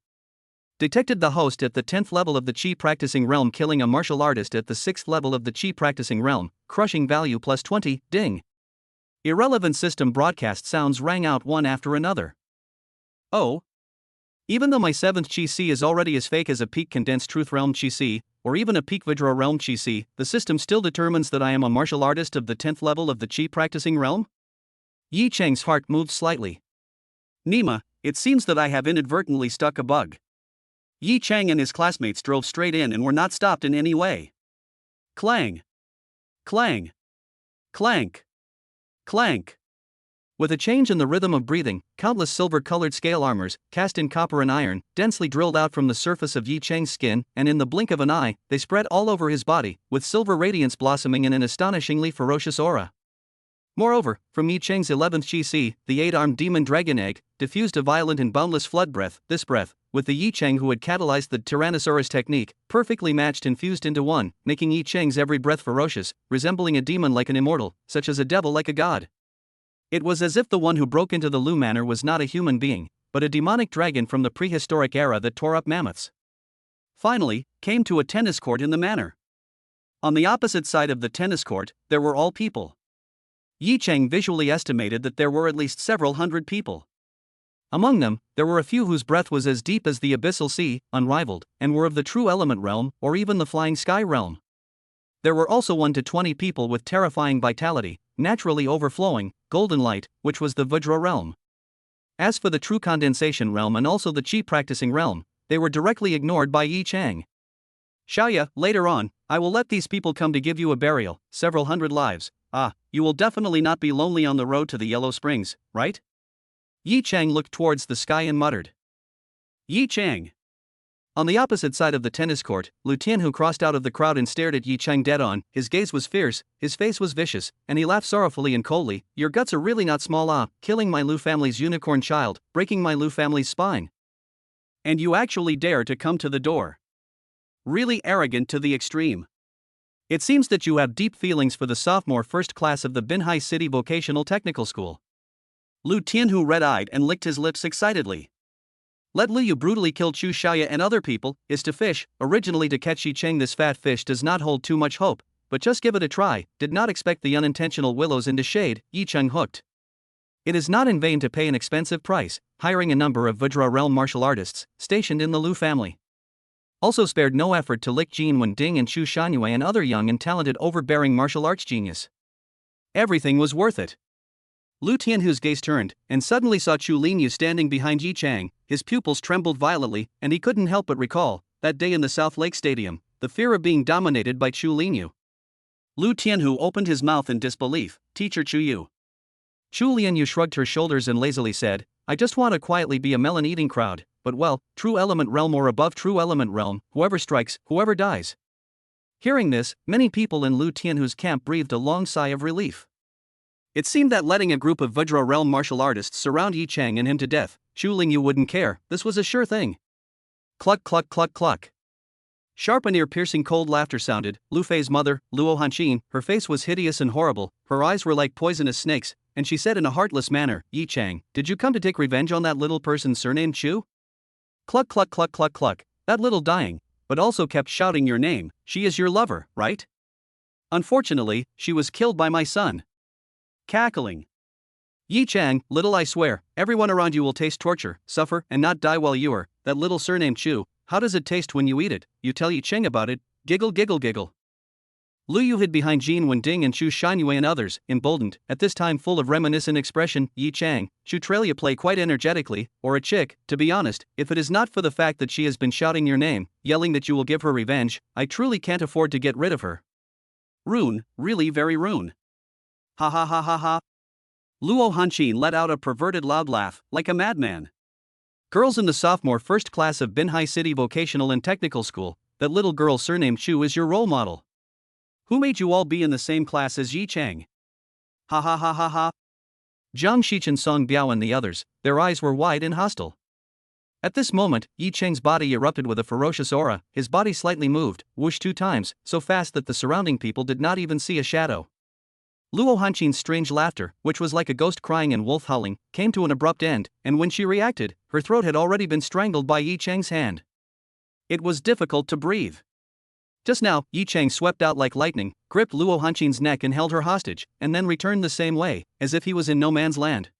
Detected the host at the 10th level of the Chi practicing realm killing a martial artist at the 6th level of the Chi practicing realm, crushing value plus 20. Ding! Irrelevant system broadcast sounds rang out one after another. Oh! Even though my 7th Chi C is already as fake as a peak condensed truth realm Chi C, or even a peak Vidra realm Chi C, the system still determines that I am a martial artist of the 10th level of the Chi practicing realm? Yi Chang's heart moved slightly. Nima, it seems that I have inadvertently stuck a bug. Yi Chang and his classmates drove straight in and were not stopped in any way. Clang! Clang! Clank! Clank! With a change in the rhythm of breathing, countless silver-colored scale armors, cast in copper and iron, densely drilled out from the surface of Yi Chang's skin, and in the blink of an eye, they spread all over his body, with silver radiance blossoming in an astonishingly ferocious aura. Moreover, from Yi Chang's 11th Chi C, the 8-armed demon dragon egg, diffused a violent and boundless flood breath. This breath, with the Yi Chang who had catalyzed the Tyrannosaurus technique, perfectly matched and fused into one, making Yi Chang's every breath ferocious, resembling a demon like an immortal, such as a devil like a god. It was as if the one who broke into the Lu manor was not a human being, but a demonic dragon from the prehistoric era that tore up mammoths. Finally, came to a tennis court in the manor. On the opposite side of the tennis court, there were all people. Yi Chang visually estimated that there were at least several hundred people. Among them, there were a few whose breath was as deep as the abyssal sea, unrivaled, and were of the true element realm, or even the flying sky realm. There were also 1 to 20 people with terrifying vitality, naturally overflowing, golden light, which was the Vajra realm. As for the true condensation realm and also the Chi practicing realm, they were directly ignored by Yi Chang. Xiaoya, later on, I will let these people come to give you a burial, several hundred lives. You will definitely not be lonely on the road to the Yellow Springs, right? Yi Chang looked towards the sky and muttered. Yi Chang. On the opposite side of the tennis court, Lu Tianhu crossed out of the crowd and stared at Yi Chang dead on. His gaze was fierce, his face was vicious, and he laughed sorrowfully and coldly. Your guts are really not small, killing my Lu family's unicorn child, breaking my Lu family's spine. And you actually dare to come to the door. really arrogant to the extreme. It seems that you have deep feelings for the sophomore first class of the Binhai City Vocational Technical School. Lu Tianhu red-eyed and licked his lips excitedly. Let Liu brutally kill Chu Xiaoya and other people, is to fish, originally to catch Yi Cheng. This fat fish does not hold too much hope, but just give it a try, did not expect the unintentional willows into shade, Yi Cheng hooked. It is not in vain to pay an expensive price, hiring a number of Vajra realm martial artists, stationed in the Lu family. Also spared no effort to lick Jin Wen Ding and Chu Shanyue and other young and talented overbearing martial arts genius. Everything was worth it. Lu Tianhu's gaze turned, and suddenly saw Chu Linyu standing behind Yi Chang. His pupils trembled violently, and he couldn't help but recall, that day in the South Lake Stadium, the fear of being dominated by Chu Linyu. Lu Tianhu opened his mouth in disbelief. Teacher Chu Yu. Chu Linyu shrugged her shoulders and lazily said, I just want to quietly be a melon-eating crowd, but well, true element realm or above true element realm, whoever strikes, whoever dies. Hearing this, many people in Lu Tianhu's camp breathed a long sigh of relief. It seemed that letting a group of Vajra realm martial artists surround Yi Chang and him to death, Chu Lingyu wouldn't care. This was a sure thing. Cluck cluck cluck cluck. Sharp and ear-piercing cold laughter sounded. Lu Fei's mother, Luo Hanqin, her face was hideous and horrible, her eyes were like poisonous snakes, and she said in a heartless manner, Yi Chang, did you come to take revenge on that little person surnamed Chu? Cluck cluck cluck cluck cluck, that little dying, but also kept shouting your name, she is your lover, right? Unfortunately, she was killed by my son. Cackling. Yi Chang, little I swear, everyone around you will taste torture, suffer, and not die while you are, that little surnamed Chu, how does it taste when you eat it? You tell Yi Chang about it, giggle giggle giggle. Lu Yu hid behind Jin Wending and Chu Shanyue and others, emboldened, at this time full of reminiscent expression. Yi Chang, Chu Trelia play quite energetically, or a chick, to be honest, if it is not for the fact that she has been shouting your name, yelling that you will give her revenge, I truly can't afford to get rid of her. Rune, really very rune. Ha ha ha ha ha. Luo Hanqin let out a perverted loud laugh, like a madman. Girls in the sophomore first class of Binhai City Vocational and Technical School, that little girl surnamed Chu is your role model. Who made you all be in the same class as Yi Chang? Ha ha ha ha ha. Zhang Shichen, Song Biao and the others, their eyes were wide and hostile. At this moment, Yi Chang's body erupted with a ferocious aura, his body slightly moved, whoosh 2 times, so fast that the surrounding people did not even see a shadow. Luo Hanqin's strange laughter, which was like a ghost crying and wolf howling, came to an abrupt end, and when she reacted, her throat had already been strangled by Yi Chang's hand. It was difficult to breathe. Just now, Yi Chang swept out like lightning, gripped Luo Hanqin's neck and held her hostage, and then returned the same way, as if he was in no man's land.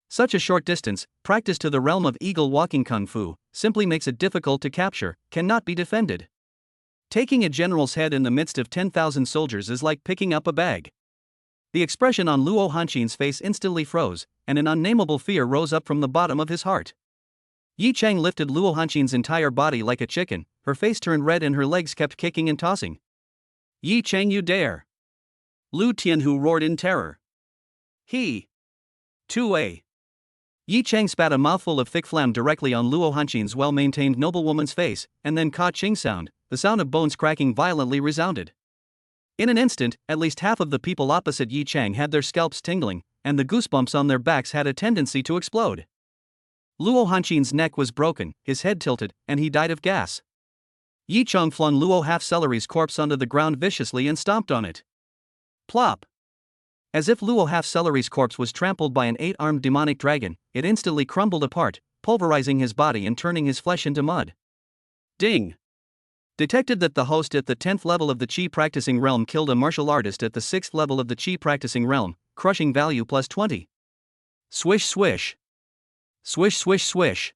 Such a short distance, practiced to the realm of eagle walking kung fu, simply makes it difficult to capture, cannot be defended. Taking a general's head in the midst of 10,000 soldiers is like picking up a bag. The expression on Luo Hanqin's face instantly froze, and an unnameable fear rose up from the bottom of his heart. Yi Chang lifted Luo Hanqin's entire body like a chicken, her face turned red and her legs kept kicking and tossing. Yi Chang, you dare! Lu Tianhu roared in terror. He! 2A! Yi Chang spat a mouthful of thick phlegm directly on Luo Hanqin's well-maintained noblewoman's face, and then ka-ching sound, the sound of bones cracking violently resounded. In an instant, at least half of the people opposite Yi Chang had their scalps tingling, and the goosebumps on their backs had a tendency to explode. Luo Hanqin's neck was broken, his head tilted, and he died of gas. Yi Chang flung Luo Half-Celery's corpse onto the ground viciously and stomped on it. Plop! As if Luo Half-Celery's corpse was trampled by an 8-armed demonic dragon, it instantly crumbled apart, pulverizing his body and turning his flesh into mud. Ding! Detected that the host at the 10th level of the Qi practicing realm killed a martial artist at the 6th level of the Qi practicing realm, crushing value plus 20. Swish swish. Swish swish swish.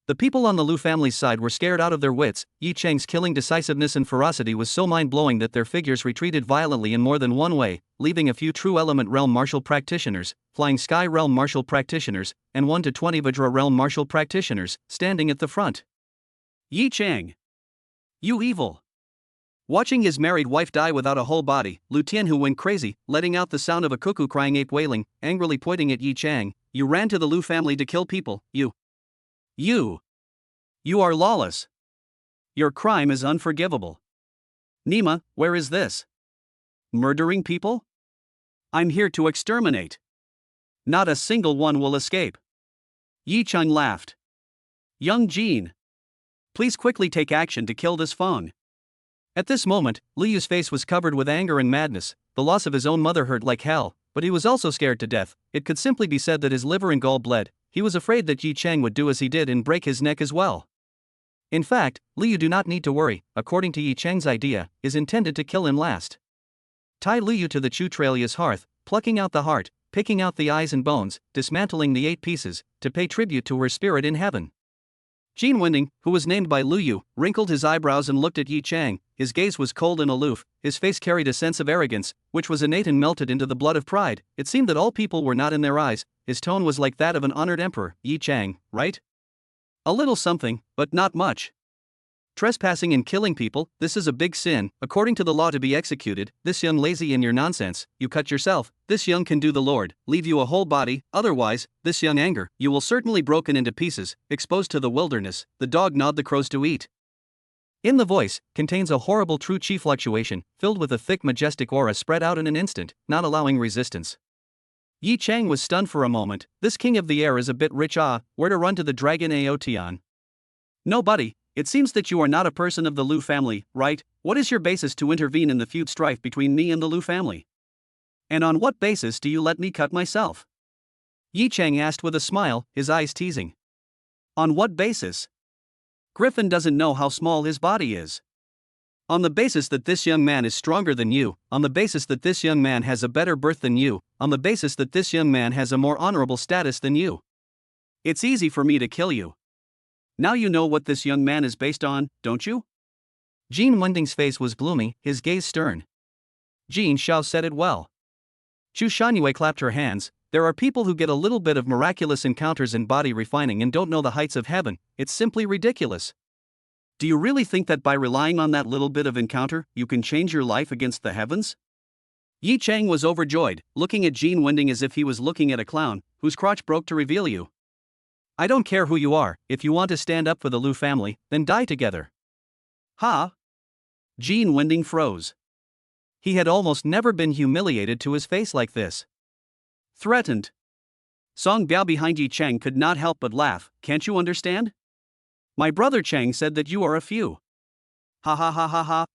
The people on the Lu family's side were scared out of their wits. Yi Chang's killing decisiveness and ferocity was so mind-blowing that their figures retreated violently in more than one way, leaving a few true element realm martial practitioners, flying sky realm martial practitioners, and 1 to 20 Vajra realm martial practitioners, standing at the front. Yi Chang! You evil! Watching his married wife die without a whole body, Lu Tianhu went crazy, letting out the sound of a cuckoo crying ape wailing, angrily pointing at Yi Chang. You ran to the Lu family to kill people, you are lawless. Your crime is unforgivable. Nima, where is this? Murdering people? I'm here to exterminate. Not a single one will escape. Yi Chang laughed. Young Jean. Please quickly take action to kill this Feng. At this moment, Liu Yu's face was covered with anger and madness. The loss of his own mother hurt like hell, but he was also scared to death. It could simply be said that his liver and gall bled. He was afraid that Yi Chang would do as he did and break his neck as well. In fact, Liu Yu do not need to worry. According to Yi Chang's idea, is intended to kill him last. Tie Liu Yu to the Chutralia's hearth, plucking out the heart, picking out the eyes and bones, dismantling the 8 pieces, to pay tribute to her spirit in heaven. Jin Wending, who was named by Liu Yu, wrinkled his eyebrows and looked at Yi Chang. His gaze was cold and aloof, his face carried a sense of arrogance, which was innate and melted into the blood of pride. It seemed that all people were not in their eyes. His tone was like that of an honored emperor. Yi Chang, right? A little something, but not much. Trespassing and killing people, this is a big sin, according to the law to be executed. This young lazy in your nonsense, you cut yourself. This young can do the Lord, leave you a whole body, otherwise, this young anger, you will certainly broken into pieces, exposed to the wilderness. The dog gnawed the crows to eat. In the voice, contains a horrible true chi fluctuation, filled with a thick majestic aura spread out in an instant, not allowing resistance. Yi Chang was stunned for a moment. This king of the air is a bit rich. Where to run to the dragon Aotian? Nobody. It seems that you are not a person of the Liu family, right? What is your basis to intervene in the feud strife between me and the Liu family? And on what basis do you let me cut myself? Yi Chang asked with a smile, his eyes teasing. On what basis? Griffin doesn't know how small his body is. On the basis that this young man is stronger than you, on the basis that this young man has a better birth than you, on the basis that this young man has a more honorable status than you. It's easy for me to kill you. Now you know what this young man is based on, don't you? Jin Wending's face was gloomy, his gaze stern. Jin Xiao said it well. Chu Shanyue clapped her hands. There are people who get a little bit of miraculous encounters in body refining and don't know the heights of heaven. It's simply ridiculous. Do you really think that by relying on that little bit of encounter, you can change your life against the heavens? Yi Chang was overjoyed, looking at Jin Wending as if he was looking at a clown, whose crotch broke to reveal you. I don't care who you are, if you want to stand up for the Liu family, then die together. Ha! Jin Wending froze. He had almost never been humiliated to his face like this. Threatened. Song Biao behind Yi Chang could not help but laugh. Can't you understand? My brother Chang said that you are a few. Ha ha ha ha ha.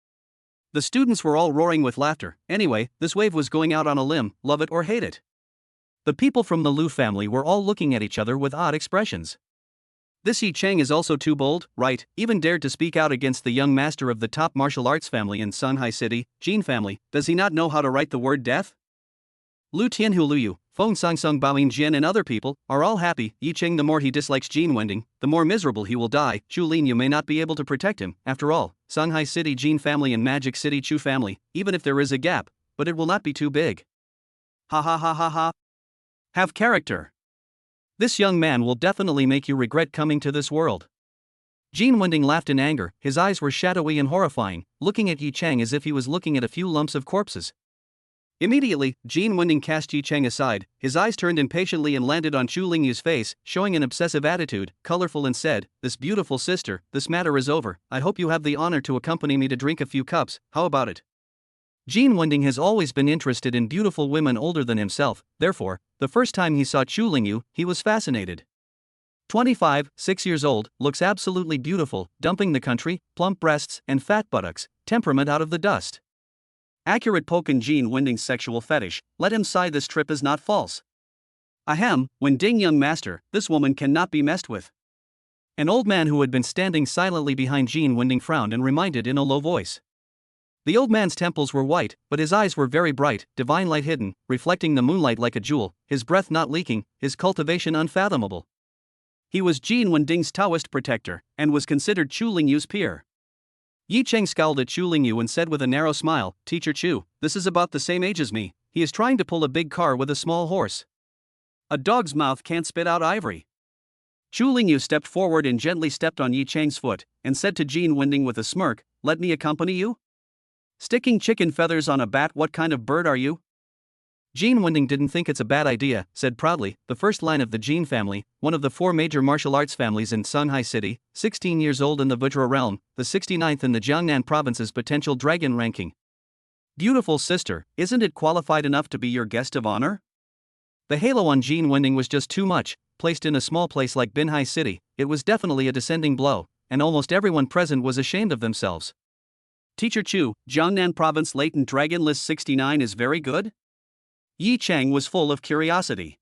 The students were all roaring with laughter. Anyway, this wave was going out on a limb, love it or hate it. The people from the Liu family were all looking at each other with odd expressions. This Yi Chang is also too bold, right? Even dared to speak out against the young master of the top martial arts family in Shanghai City, Jin family. Does he not know how to write the word death? Lu Tianhu Liu Yu, Feng Sangsung Baoyin Jian and other people are all happy. Yi Chang, the more he dislikes Jin Wending, the more miserable he will die. Chu Lin, you may not be able to protect him. After all, Shanghai City Jin family and Magic City Chu family, even if there is a gap, but it will not be too big. Ha ha ha ha ha. Have character. This young man will definitely make you regret coming to this world. Jin Wending laughed in anger, his eyes were shadowy and horrifying, looking at Yi Chang as if he was looking at a few lumps of corpses. Immediately, Jin Wending cast Yi Chang aside, his eyes turned impatiently and landed on Chu Lingyu's face, showing an obsessive attitude, colorful, and said, "This beautiful sister, this matter is over. I hope you have the honor to accompany me to drink a few cups, how about it?" Jin Wending has always been interested in beautiful women older than himself, therefore, the first time he saw Chu Lingyu, he was fascinated. 25, 6 years old, looks absolutely beautiful, dumping the country, plump breasts, and fat buttocks, temperament out of the dust. Accurate Pokin Jin Wending's sexual fetish, let him sigh, this trip is not false. Ahem, when ding young master, this woman cannot be messed with. An old man who had been standing silently behind Jin Wending frowned and reminded in a low voice. The old man's temples were white, but his eyes were very bright, divine light hidden, reflecting the moonlight like a jewel, his breath not leaking, his cultivation unfathomable. He was Jin Wending's Taoist protector, and was considered Chu Lingyu's peer. Yi Cheng scowled at Chu Lingyu and said with a narrow smile, "Teacher Chu, this is about the same age as me. He is trying to pull a big car with a small horse. A dog's mouth can't spit out ivory." Chu Lingyu stepped forward and gently stepped on Yi Cheng's foot, and said to Jin Wending with a smirk, "Let me accompany you? Sticking chicken feathers on a bat, what kind of bird are you?" Jin Wending didn't think it's a bad idea, said proudly, the first line of the Jin family, one of the 4 major martial arts families in Shanghai City, 16 years old in the Vajra realm, the 69th in the Jiangnan province's potential dragon ranking. Beautiful sister, isn't it qualified enough to be your guest of honor? The halo on Jin Wending was just too much, placed in a small place like Binhai City, it was definitely a descending blow. and almost everyone present was ashamed of themselves. Teacher Chu, Jiangnan Province Latent Dragon List 69 is very good? Yi Chang was full of curiosity.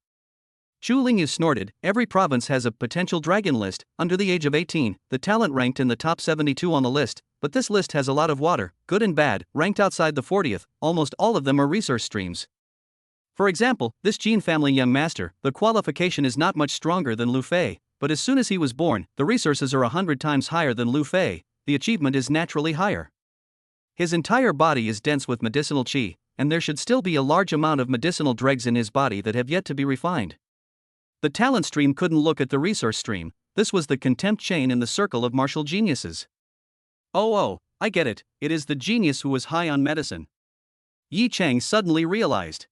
Chu Lingyu snorted, every province has a potential dragon list, under the age of 18, the talent ranked in the top 72 on the list, but this list has a lot of water, good and bad, ranked outside the 40th, almost all of them are resource streams. For example, this Jin family young master, the qualification is not much stronger than Lu Fei, but as soon as he was born, the resources are 100 times higher than Lu Fei, the achievement is naturally higher. His entire body is dense with medicinal qi, and there should still be a large amount of medicinal dregs in his body that have yet to be refined. The talent stream couldn't look at the resource stream, this was the contempt chain in the circle of martial geniuses. Oh, I get it, it is the genius who was high on medicine. Yi Chang suddenly realized.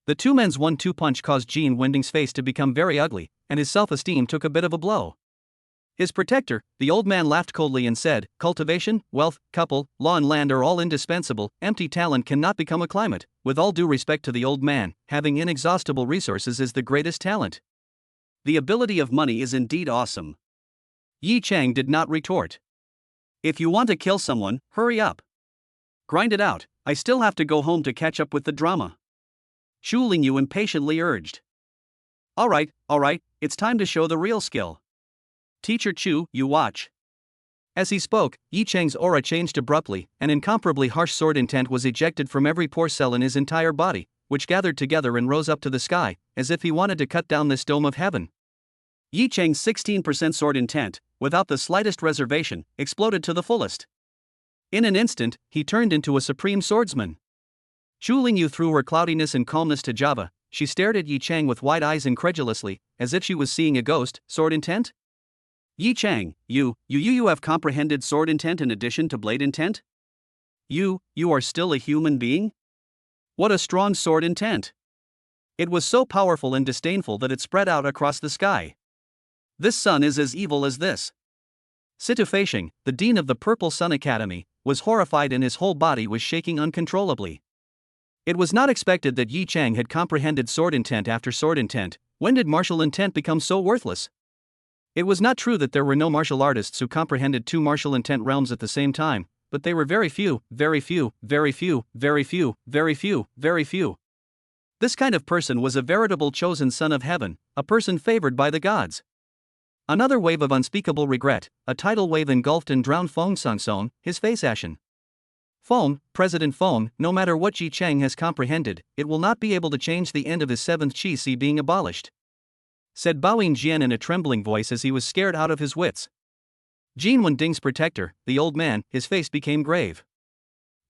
The two men's 1-2 punch caused Jin Wending's face to become very ugly, and his self-esteem took a bit of a blow. His protector, the old man, laughed coldly and said, cultivation, wealth, couple, law and land are all indispensable, empty talent cannot become a climate. With all due respect to the old man, having inexhaustible resources is the greatest talent. The ability of money is indeed awesome. Yi Chang did not retort. If you want to kill someone, hurry up. Grind it out, I still have to go home to catch up with the drama. Chu Lingyu impatiently urged. Alright, it's time to show the real skill. Teacher Chu, you watch. As he spoke, Yi Chang's aura changed abruptly, and incomparably harsh sword intent was ejected from every pore cell in his entire body, which gathered together and rose up to the sky, as if he wanted to cut down this dome of heaven. Yi Chang's 16% sword intent, without the slightest reservation, exploded to the fullest. In an instant, he turned into a supreme swordsman. Chu Lingyu threw her cloudiness and calmness to Java. She stared at Yi Chang with wide eyes incredulously, as if she was seeing a ghost. Sword intent? Yi Chang, you have comprehended sword intent in addition to blade intent? You are still a human being? What a strong sword intent! It was so powerful and disdainful that it spread out across the sky. This sun is as evil as this. Situ Feisheng, the dean of the Purple Sun Academy, was horrified and his whole body was shaking uncontrollably. It was not expected that Yi Chang had comprehended sword intent after sword intent. When did martial intent become so worthless? It was not true that there were no martial artists who comprehended two martial intent realms at the same time, but they were very few, very few, very few, very few, very few, very few. This kind of person was a veritable chosen son of heaven, a person favored by the gods. Another wave of unspeakable regret, a tidal wave engulfed and drowned Feng Sangson, his face ashen. Feng, President Feng, no matter what Yi Chang has comprehended, it will not be able to change the end of his 7th Qi Si being abolished, said Baoyin Jian in a trembling voice as he was scared out of his wits. Jin Wending's protector, the old man, his face became grave.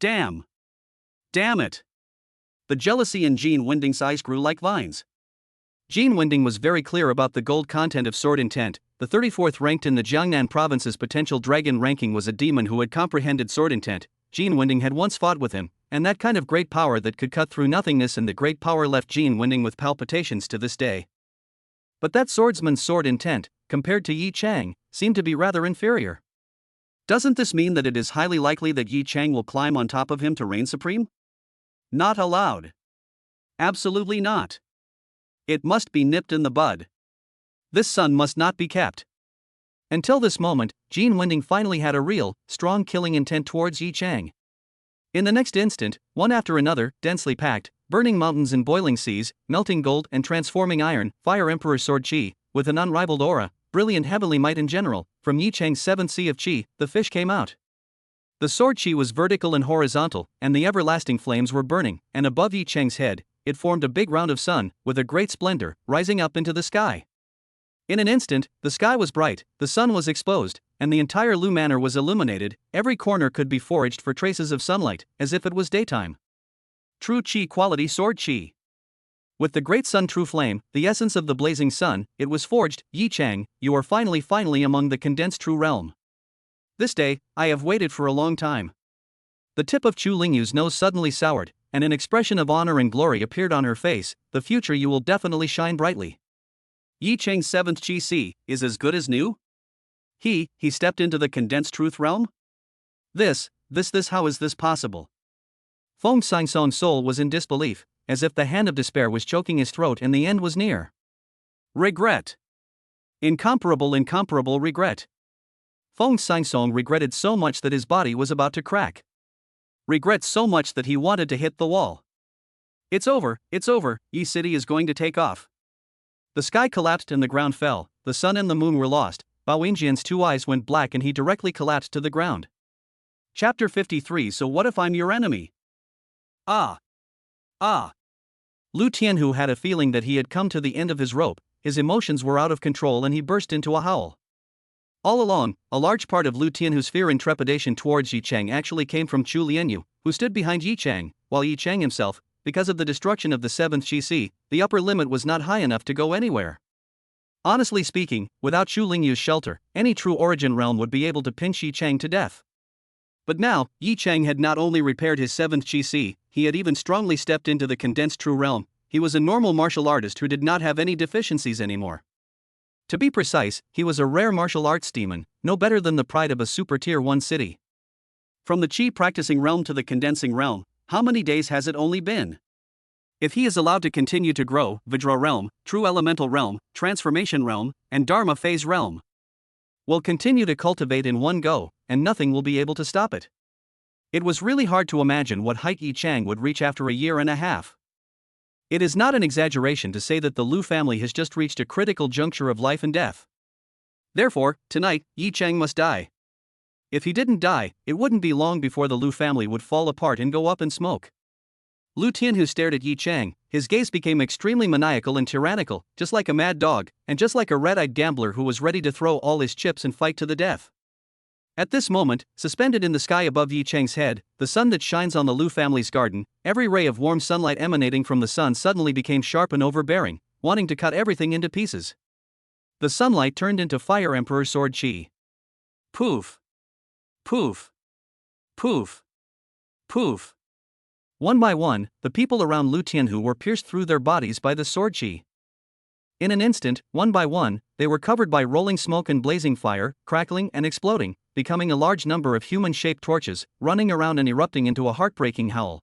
Damn it! The jealousy in Jin Wending's eyes grew like vines. Jin Wending was very clear about the gold content of sword intent. The 34th ranked in the Jiangnan province's potential dragon ranking was a demon who had comprehended sword intent. Jin Wending had once fought with him, and that kind of great power that could cut through nothingness, and the great power left Jin Wending with palpitations to this day. But that swordsman's sword intent, compared to Yi Chang, seemed to be rather inferior. Doesn't this mean that it is highly likely that Yi Chang will climb on top of him to reign supreme? Not allowed. Absolutely not. It must be nipped in the bud. This son must not be kept. Until this moment, Jin Wending finally had a real, strong killing intent towards Yi Chang. In the next instant, one after another, densely packed, burning mountains and boiling seas, melting gold and transforming iron, Fire Emperor Sword Qi, with an unrivaled aura, brilliant heavenly might in general, from Yi Chang's 7th Sea of Qi, the fish came out. The sword Qi was vertical and horizontal, and the everlasting flames were burning, and above Yi Chang's head, it formed a big round of sun, with a great splendor, rising up into the sky. In an instant, the sky was bright, the sun was exposed, and the entire Lu Manor was illuminated. Every corner could be foraged for traces of sunlight, as if it was daytime. True Qi quality sword Qi. With the great sun true flame, the essence of the blazing sun, it was forged. Yi Chang, you are finally among the condensed true realm. This day, I have waited for a long time. The tip of Chu Lingyu's nose suddenly soured, and an expression of honor and glory appeared on her face. The future you will definitely shine brightly. Yi Chang's 7th Qi Si is as good as new? He stepped into the condensed truth realm? This, how is this possible? Feng Sangson's soul was in disbelief, as if the hand of despair was choking his throat and the end was near. Regret. Incomparable regret. Feng Xingsong regretted so much that his body was about to crack. Regret so much that he wanted to hit the wall. It's over, Yi City is going to take off. The sky collapsed and the ground fell, the sun and the moon were lost. Bao Yingjian's 2 eyes went black and he directly collapsed to the ground. Chapter 53. So what if I'm your enemy? Ah! Lu Tianhu had a feeling that he had come to the end of his rope, his emotions were out of control and he burst into a howl. All along, a large part of Lu Tianhu's fear and trepidation towards Yi Chang actually came from Chu Lianyu, who stood behind Yi Chang, while Yi Chang himself, because of the destruction of the 7th Qi, the upper limit was not high enough to go anywhere. Honestly speaking, without Chu Lingyu's shelter, any true origin realm would be able to pinch Yi Chang to death. But now, Yi Chang had not only repaired his 7th Qi, he had even strongly stepped into the condensed true realm. He was a normal martial artist who did not have any deficiencies anymore. To be precise, he was a rare martial arts demon, no better than the pride of a super tier 1 city. From the Qi practicing realm to the condensing realm, how many days has it only been? If he is allowed to continue to grow, Vajra realm, true elemental realm, transformation realm, and Dharma phase realm will continue to cultivate in one go, and nothing will be able to stop it. It was really hard to imagine what height Yi Chang would reach after a year and a half. It is not an exaggeration to say that the Lu family has just reached a critical juncture of life and death. Therefore, tonight, Yi Chang must die. If he didn't die, it wouldn't be long before the Lu family would fall apart and go up in smoke. Lu Tianhu stared at Yi Chang, his gaze became extremely maniacal and tyrannical, just like a mad dog, and just like a red-eyed gambler who was ready to throw all his chips and fight to the death. At this moment, suspended in the sky above Yi Chang's head, the sun that shines on the Lu family's garden, every ray of warm sunlight emanating from the sun suddenly became sharp and overbearing, wanting to cut everything into pieces. The sunlight turned into Fire Emperor Sword Qi. Poof! Poof! Poof! Poof! One by one, the people around Lu Tianhu were pierced through their bodies by the sword Qi. In an instant, one by one, they were covered by rolling smoke and blazing fire, crackling and exploding, becoming a large number of human-shaped torches, running around and erupting into a heartbreaking howl.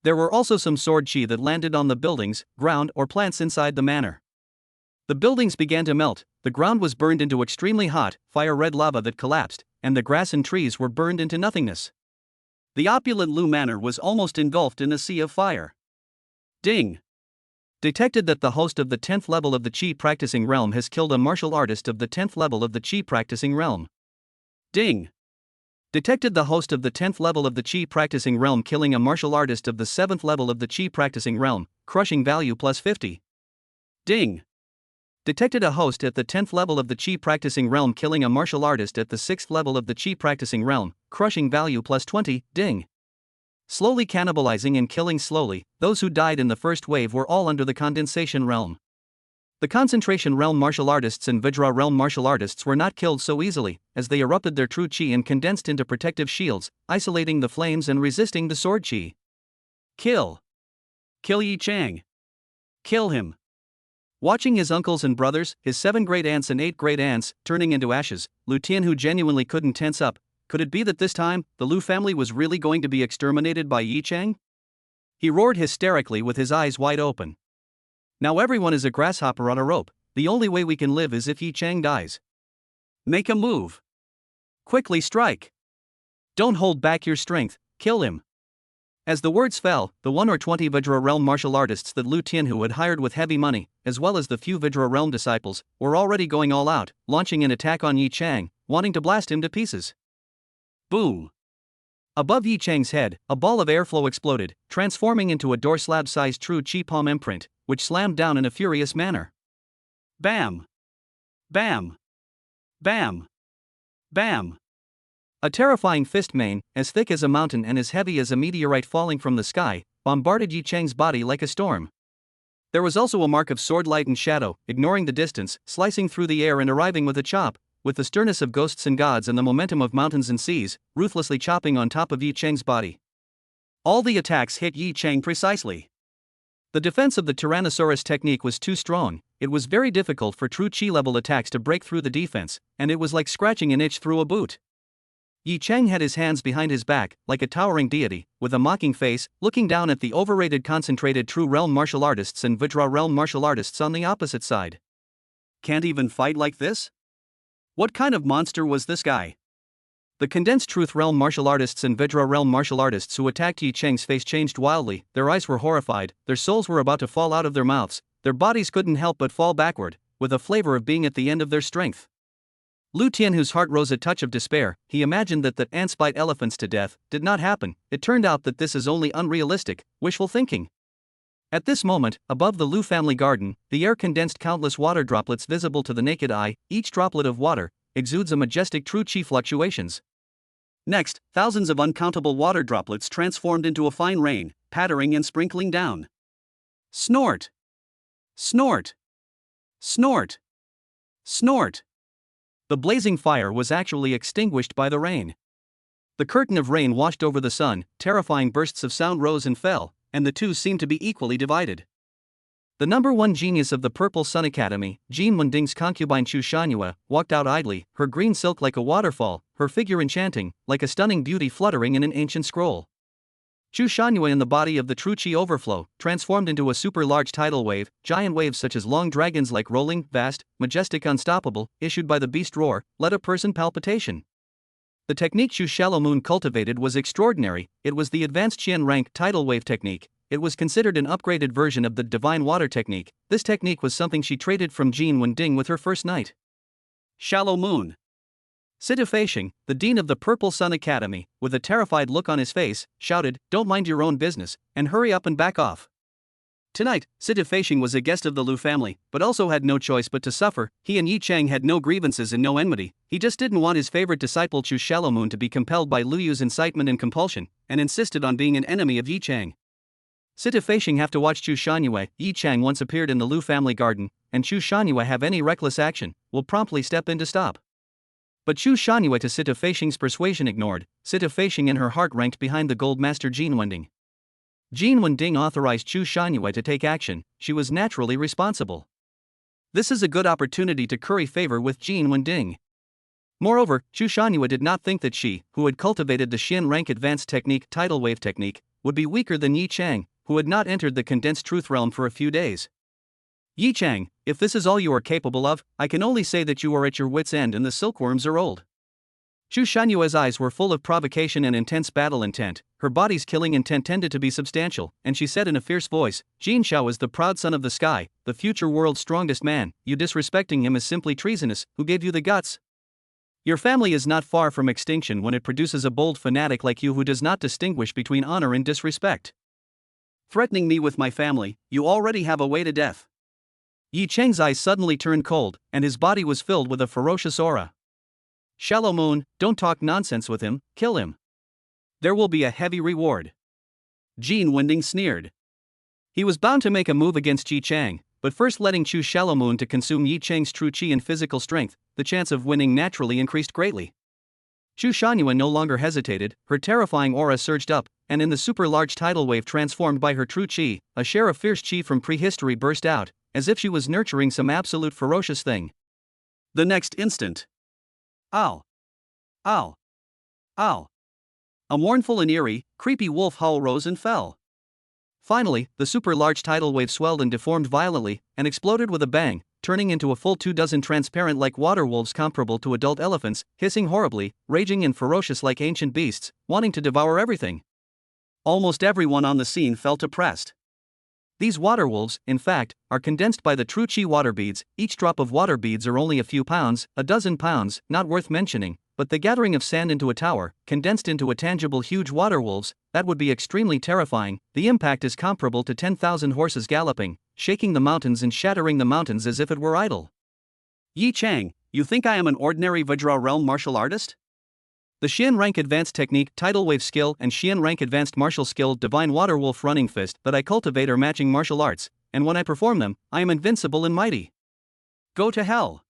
There were also some sword Qi that landed on the buildings, ground, or plants inside the manor. The buildings began to melt, the ground was burned into extremely hot, fire-red lava that collapsed, and the grass and trees were burned into nothingness. The opulent Lu Manor was almost engulfed in a sea of fire. Ding! Detected that the host of the 10th level of the Qi practicing realm has killed a martial artist of the 10th level of the Qi practicing realm. Ding! Detected the host of the 10th level of the Qi practicing realm killing a martial artist of the 7th level of the Qi practicing realm, crushing value plus 50. Ding! Detected a host at the 10th level of the Qi practicing realm killing a martial artist at the 6th level of the Qi practicing realm, crushing value plus 20, ding. Slowly cannibalizing and killing slowly, those who died in the first wave were all under the condensation realm. The concentration realm martial artists and Vajra realm martial artists were not killed so easily, as they erupted their true Qi and condensed into protective shields, isolating the flames and resisting the sword Qi. Kill! Kill Yi Chang! Kill him! Watching his uncles and brothers, his 7 great aunts and 8 great aunts, turning into ashes, Lu Tianhu genuinely couldn't tense up. Could it be that this time, the Lu family was really going to be exterminated by Yi Chang? He roared hysterically with his eyes wide open. Now everyone is a grasshopper on a rope, the only way we can live is if Yi Chang dies. Make a move. Quickly strike. Don't hold back your strength, kill him. As the words fell, the 1 or 20 Vajra realm martial artists that Lu Tianhu had hired with heavy money, as well as the few Vajra realm disciples, were already going all out, launching an attack on Yi Chang, wanting to blast him to pieces. Boom! Above Yi Chang's head, a ball of airflow exploded, transforming into a door slab-sized true Qi palm imprint, which slammed down in a furious manner. Bam! Bam! Bam! Bam! A terrifying fist mane, as thick as a mountain and as heavy as a meteorite falling from the sky, bombarded Yi Chang's body like a storm. There was also a mark of sword light and shadow, ignoring the distance, slicing through the air and arriving with a chop, with the sternness of ghosts and gods and the momentum of mountains and seas, ruthlessly chopping on top of Yi Chang's body. All the attacks hit Yi Chang precisely. The defense of the Tyrannosaurus technique was too strong, it was very difficult for true Qi-level attacks to break through the defense, and it was like scratching an itch through a boot. Yi Chang had his hands behind his back, like a towering deity, with a mocking face, looking down at the overrated concentrated true realm martial artists and Vajra realm martial artists on the opposite side. Can't even fight like this? What kind of monster was this guy? The condensed truth realm martial artists and Vidra realm martial artists who attacked Yi Cheng's face changed wildly, their eyes were horrified, their souls were about to fall out of their mouths, their bodies couldn't help but fall backward, with a flavor of being at the end of their strength. Lu Tian, whose heart rose a touch of despair, he imagined that ants bite elephants to death, did not happen. It turned out that this is only unrealistic, wishful thinking. At this moment, above the Lu family garden, the air condensed countless water droplets visible to the naked eye. Each droplet of water exudes a majestic true chi fluctuations. Next, thousands of uncountable water droplets transformed into a fine rain, pattering and sprinkling down. Snort! Snort! Snort! Snort! The blazing fire was actually extinguished by the rain. The curtain of rain washed over the sun, terrifying bursts of sound rose and fell, and the two seemed to be equally divided. The number one genius of the Purple Sun Academy, Jin Wending's concubine Chu Shanhua, walked out idly, her green silk like a waterfall, her figure enchanting, like a stunning beauty fluttering in an ancient scroll. Chu Shanhua, in the body of the true chi overflow, transformed into a super large tidal wave, giant waves such as long dragons like rolling, vast, majestic, unstoppable, issued by the beast roar, let a person palpitation. The technique Chu Shallow cultivated was extraordinary. It was the advanced Qian rank tidal wave technique. It was considered an upgraded version of the divine water technique. This technique was something she traded from Jin Wending with her first night. Shallow Moon. Sita Feishing, the dean of the Purple Sun Academy, with a terrified look on his face, shouted, "Don't mind your own business, and hurry up and back off." Tonight, Sita Feishing was a guest of the Lu family, but also had no choice but to suffer. He and Yi Cheng had no grievances and no enmity. He just didn't want his favorite disciple Chu Shallow to be compelled by Lu Yu's incitement and compulsion, and insisted on being an enemy of Yi Cheng. Sita Feishing have to watch Chu Shanhua. Yi Cheng once appeared in the Lu family garden, and Chu Shanhua have any reckless action, will promptly step in to stop. But Chu Shanhua, to Sita Feishing's persuasion, ignored. Sita Feishing in her heart ranked behind the gold master Jin Wending. Jin Wending authorized Chu Shanhua to take action. She was naturally responsible. This is a good opportunity to curry favor with Jin Wending. Moreover, Chu Shanhua did not think that she, who had cultivated the Xian rank advanced technique, tidal wave technique, would be weaker than Yi Cheng, who had not entered the condensed truth realm for a few days. Yi Cheng, if this is all you are capable of, I can only say that you are at your wits' end and the silkworms are old. Chu Shanhua's eyes were full of provocation and intense battle intent. Her body's killing intent tended to be substantial, and she said in a fierce voice, "Jin Shao is the proud son of the sky, the future world's strongest man. You disrespecting him is simply treasonous. Who gave you the guts? Your family is not far from extinction when it produces a bold fanatic like you who does not distinguish between honor and disrespect. Threatening me with my family, you already have a way to death." Yi Cheng's eyes suddenly turned cold, and his body was filled with a ferocious aura. "Shallow Moon, don't talk nonsense with him, kill him. There will be a heavy reward." Jin Wending sneered. He was bound to make a move against Yi Cheng, but first letting Chu Shallow Moon to consume Yi Cheng's true chi and physical strength, the chance of winning naturally increased greatly. Chu Shanhua no longer hesitated, her terrifying aura surged up, and in the super-large tidal wave transformed by her true chi, a share of fierce chi from prehistory burst out, as if she was nurturing some absolute ferocious thing. The next instant. Ow! Ow! Ow! A mournful and eerie, creepy wolf howl rose and fell. Finally, the super-large tidal wave swelled and deformed violently, and exploded with a bang, turning into a full 24 transparent like water wolves comparable to adult elephants, hissing horribly, raging and ferocious like ancient beasts, wanting to devour everything. Almost everyone on the scene felt oppressed. These water wolves, in fact, are condensed by the true chi water beads. Each drop of water beads are only a few pounds, a dozen pounds, not worth mentioning, but the gathering of sand into a tower, condensed into a tangible huge water wolves, that would be extremely terrifying. The impact is comparable to 10,000 horses galloping, shaking the mountains and shattering the mountains as if it were idle. Yi Cheng, you think I am an ordinary Vajra realm martial artist? The Xian rank advanced technique, tidal wave skill, and Xian rank advanced martial skill, divine water wolf running fist that I cultivate are matching martial arts, and when I perform them, I am invincible and mighty. Go to hell.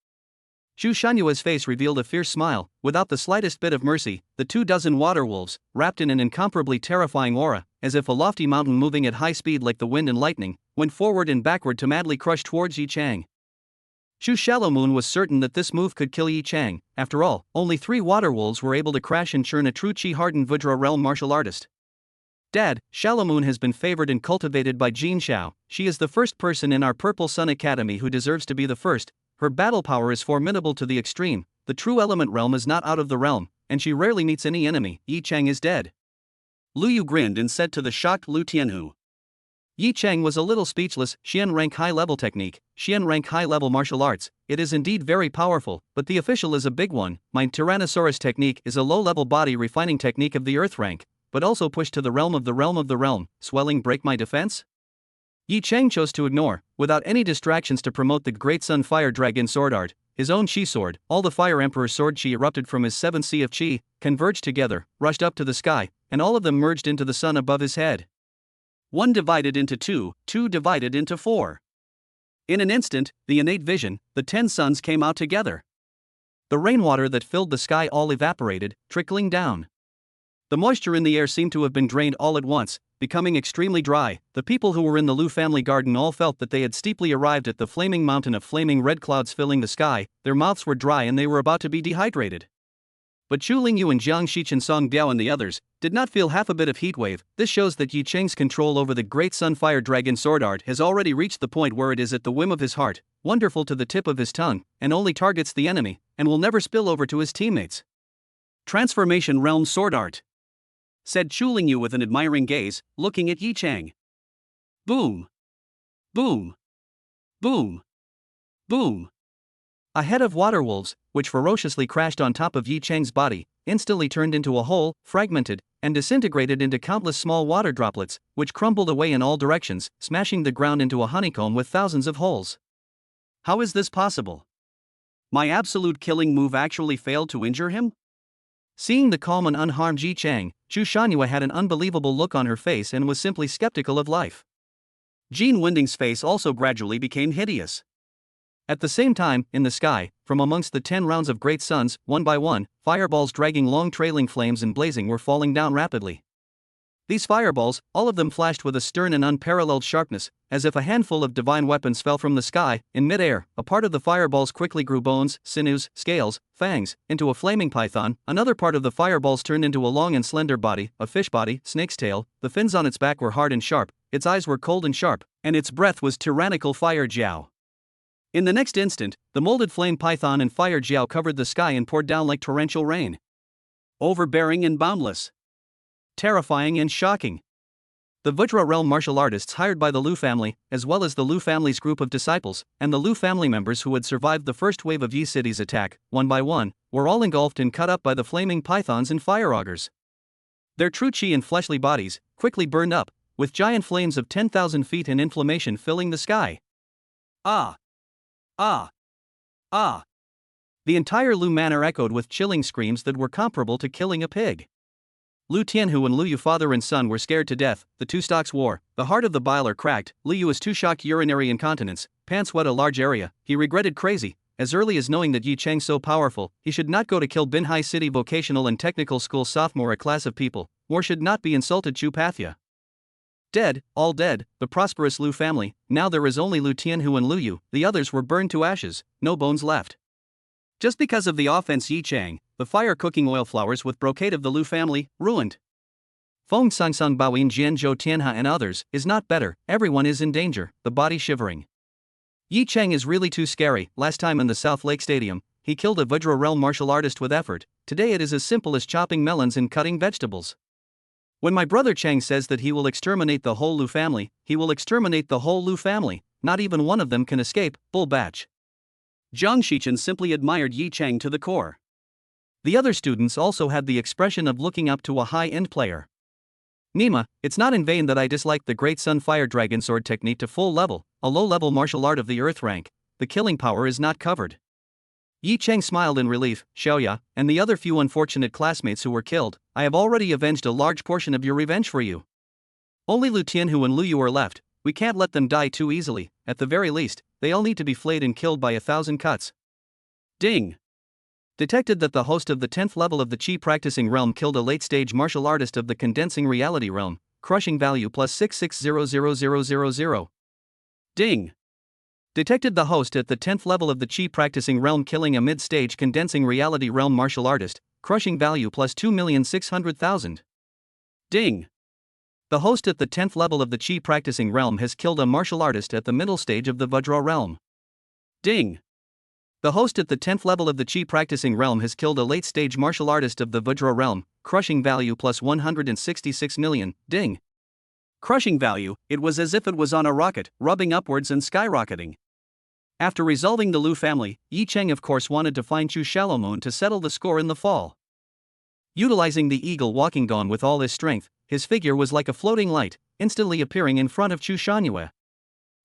Chu Shanhua's face revealed a fierce smile. Without the slightest bit of mercy, the 24 water wolves, wrapped in an incomparably terrifying aura, as if a lofty mountain moving at high speed like the wind and lightning, went forward and backward to madly crush towards Yi Cheng. Chu Shallow Moon was certain that this move could kill Yi Cheng. After all, only 3 water wolves were able to crash and churn a true chi-hardened Vajra realm martial artist. Dad, Shallow Moon has been favored and cultivated by Jin Shao. She is the first person in our Purple Sun Academy who deserves to be the first. Her battle power is formidable to the extreme. the true element realm is not out of the realm, and she rarely meets any enemy. Yi Chang is dead. Lu Yu grinned and said to the shocked Lu Tianhu. Yi Chang was a little speechless. Xian rank high level technique, Xian rank high level martial arts, it is indeed very powerful, but the official is a big one. My Tyrannosaurus technique is a low level body refining technique of the earth rank, but also pushed to the realm of the realm of the realm. Swelling break my defense? Yi Chang chose to ignore, without any distractions, to promote the Great Sun Fire Dragon sword art, his own Qi sword. All the Fire Emperor's sword Qi erupted from his 7th sea of Qi, converged together, rushed up to the sky, and all of them merged into the sun above his head. 1 divided into 2, 2 divided into 4. In an instant, the innate vision, the 10 suns came out together. The rainwater that filled the sky all evaporated, trickling down. The moisture in the air seemed to have been drained all at once, becoming extremely dry. The people who were in the Lu family garden all felt that they had steeply arrived at the flaming mountain of flaming red clouds filling the sky. Their mouths were dry and they were about to be dehydrated. But Chu Lingyu and Jiang Shichen Song Biao and the others did not feel half a bit of heat wave. This shows that Yi Chang's control over the Great Sun Fire Dragon sword art has already reached the point where it is at the whim of his heart, wonderful to the tip of his tongue, and only targets the enemy, and will never spill over to his teammates. Transformation Realm Sword Art, said Chu Lingyu with an admiring gaze, looking at Yi Chang. Boom! Boom! Boom! Boom! A head of water wolves, which ferociously crashed on top of Yi Chang's body, instantly turned into a hole, fragmented, and disintegrated into countless small water droplets, which crumbled away in all directions, smashing the ground into a honeycomb with thousands of holes. How is this possible? My absolute killing move actually failed to injure him? Seeing the calm and unharmed Yi Chang, Zhu Shanyue had an unbelievable look on her face and was simply skeptical of life. Jean Winding's face also gradually became hideous. At the same time, in the sky, from amongst the 10 rounds of great suns, one by one, fireballs dragging long trailing flames and blazing were falling down rapidly. These fireballs, all of them flashed with a stern and unparalleled sharpness, as if a handful of divine weapons fell from the sky. In mid-air, a part of the fireballs quickly grew bones, sinews, scales, fangs, into a flaming python. Another part of the fireballs turned into a long and slender body, a fish body, snake's tail. The fins on its back were hard and sharp, its eyes were cold and sharp, and its breath was tyrannical fire jiao. In the next instant, the molded flame python and fire jiao covered the sky and poured down like torrential rain. Overbearing and boundless. Terrifying and shocking. The Vajra realm martial artists hired by the Lu family, as well as the Lu family's group of disciples, and the Lu family members who had survived the first wave of Yi City's attack, one by one, were all engulfed and cut up by the flaming pythons and fire augurs. Their true chi and fleshly bodies quickly burned up, with giant flames of 10,000 feet and inflammation filling the sky. Ah! Ah! Ah! The entire Lu manor echoed with chilling screams that were comparable to killing a pig. Lu Tianhu and Lu Yu father and son were scared to death. The two stocks war. The heart of the biler cracked. Lu Yu is too shocked urinary incontinence, pants wet a large area. He regretted crazy, as early as knowing that Yi Chang so powerful, he should not go to kill Binhai City Vocational and Technical School sophomore, a class of people, war should not be insulted. Chu Pathya. Dead, all dead, the prosperous Lu family. Now there is only Lu Tianhu and Lu Yu, the others were burned to ashes, no bones left. Just because of the offense Yi Chang, the fire-cooking oil flowers with brocade of the Lu family, ruined. Feng Sangsang Baoyin Jian Zhou Tianha and others, is not better, everyone is in danger, the body shivering. Yi Chang is really too scary. Last time in the South Lake Stadium, he killed a Vajra realm martial artist with effort. Today it is as simple as chopping melons and cutting vegetables. When my brother Chang says that he will exterminate the whole Lu family, he will exterminate the whole Lu family, not even one of them can escape. Bull batch. Jiang Shichen simply admired Yi Chang to the core. The other students also had the expression of looking up to a high-end player. Nima, it's not in vain that I dislike the Great Sun Fire Dragon sword technique to full level, a low-level martial art of the earth rank. The killing power is not covered. Yi Chang smiled in relief. Xiaoya, and the other few unfortunate classmates who were killed, I have already avenged a large portion of your revenge for you. Only Lu Tianhu and Lu Yu are left. We can't let them die too easily. At the very least, they all need to be flayed and killed by 1,000 cuts. Ding! Detected that the host of the 10th level of the Qi practicing realm killed a late-stage martial artist of the condensing reality realm, crushing value plus 66000000. Ding! Detected the host at the 10th level of the Qi practicing realm killing a mid-stage condensing reality realm martial artist, crushing value plus 2,600,000. Ding! The host at the 10th level of the Qi practicing realm has killed a martial artist at the middle stage of the Vajra realm. Ding! The host at the 10th level of the Chi practicing realm has killed a late-stage martial artist of the Vajra realm, crushing value plus 166 million, ding. Crushing value, it was as if it was on a rocket, rubbing upwards and skyrocketing. After resolving the Lu family, Yi Cheng of course wanted to find Chu Xiaolomoon to settle the score in the fall. Utilizing the eagle walking gong with all his strength, his figure was like a floating light, instantly appearing in front of Chu Shangyue.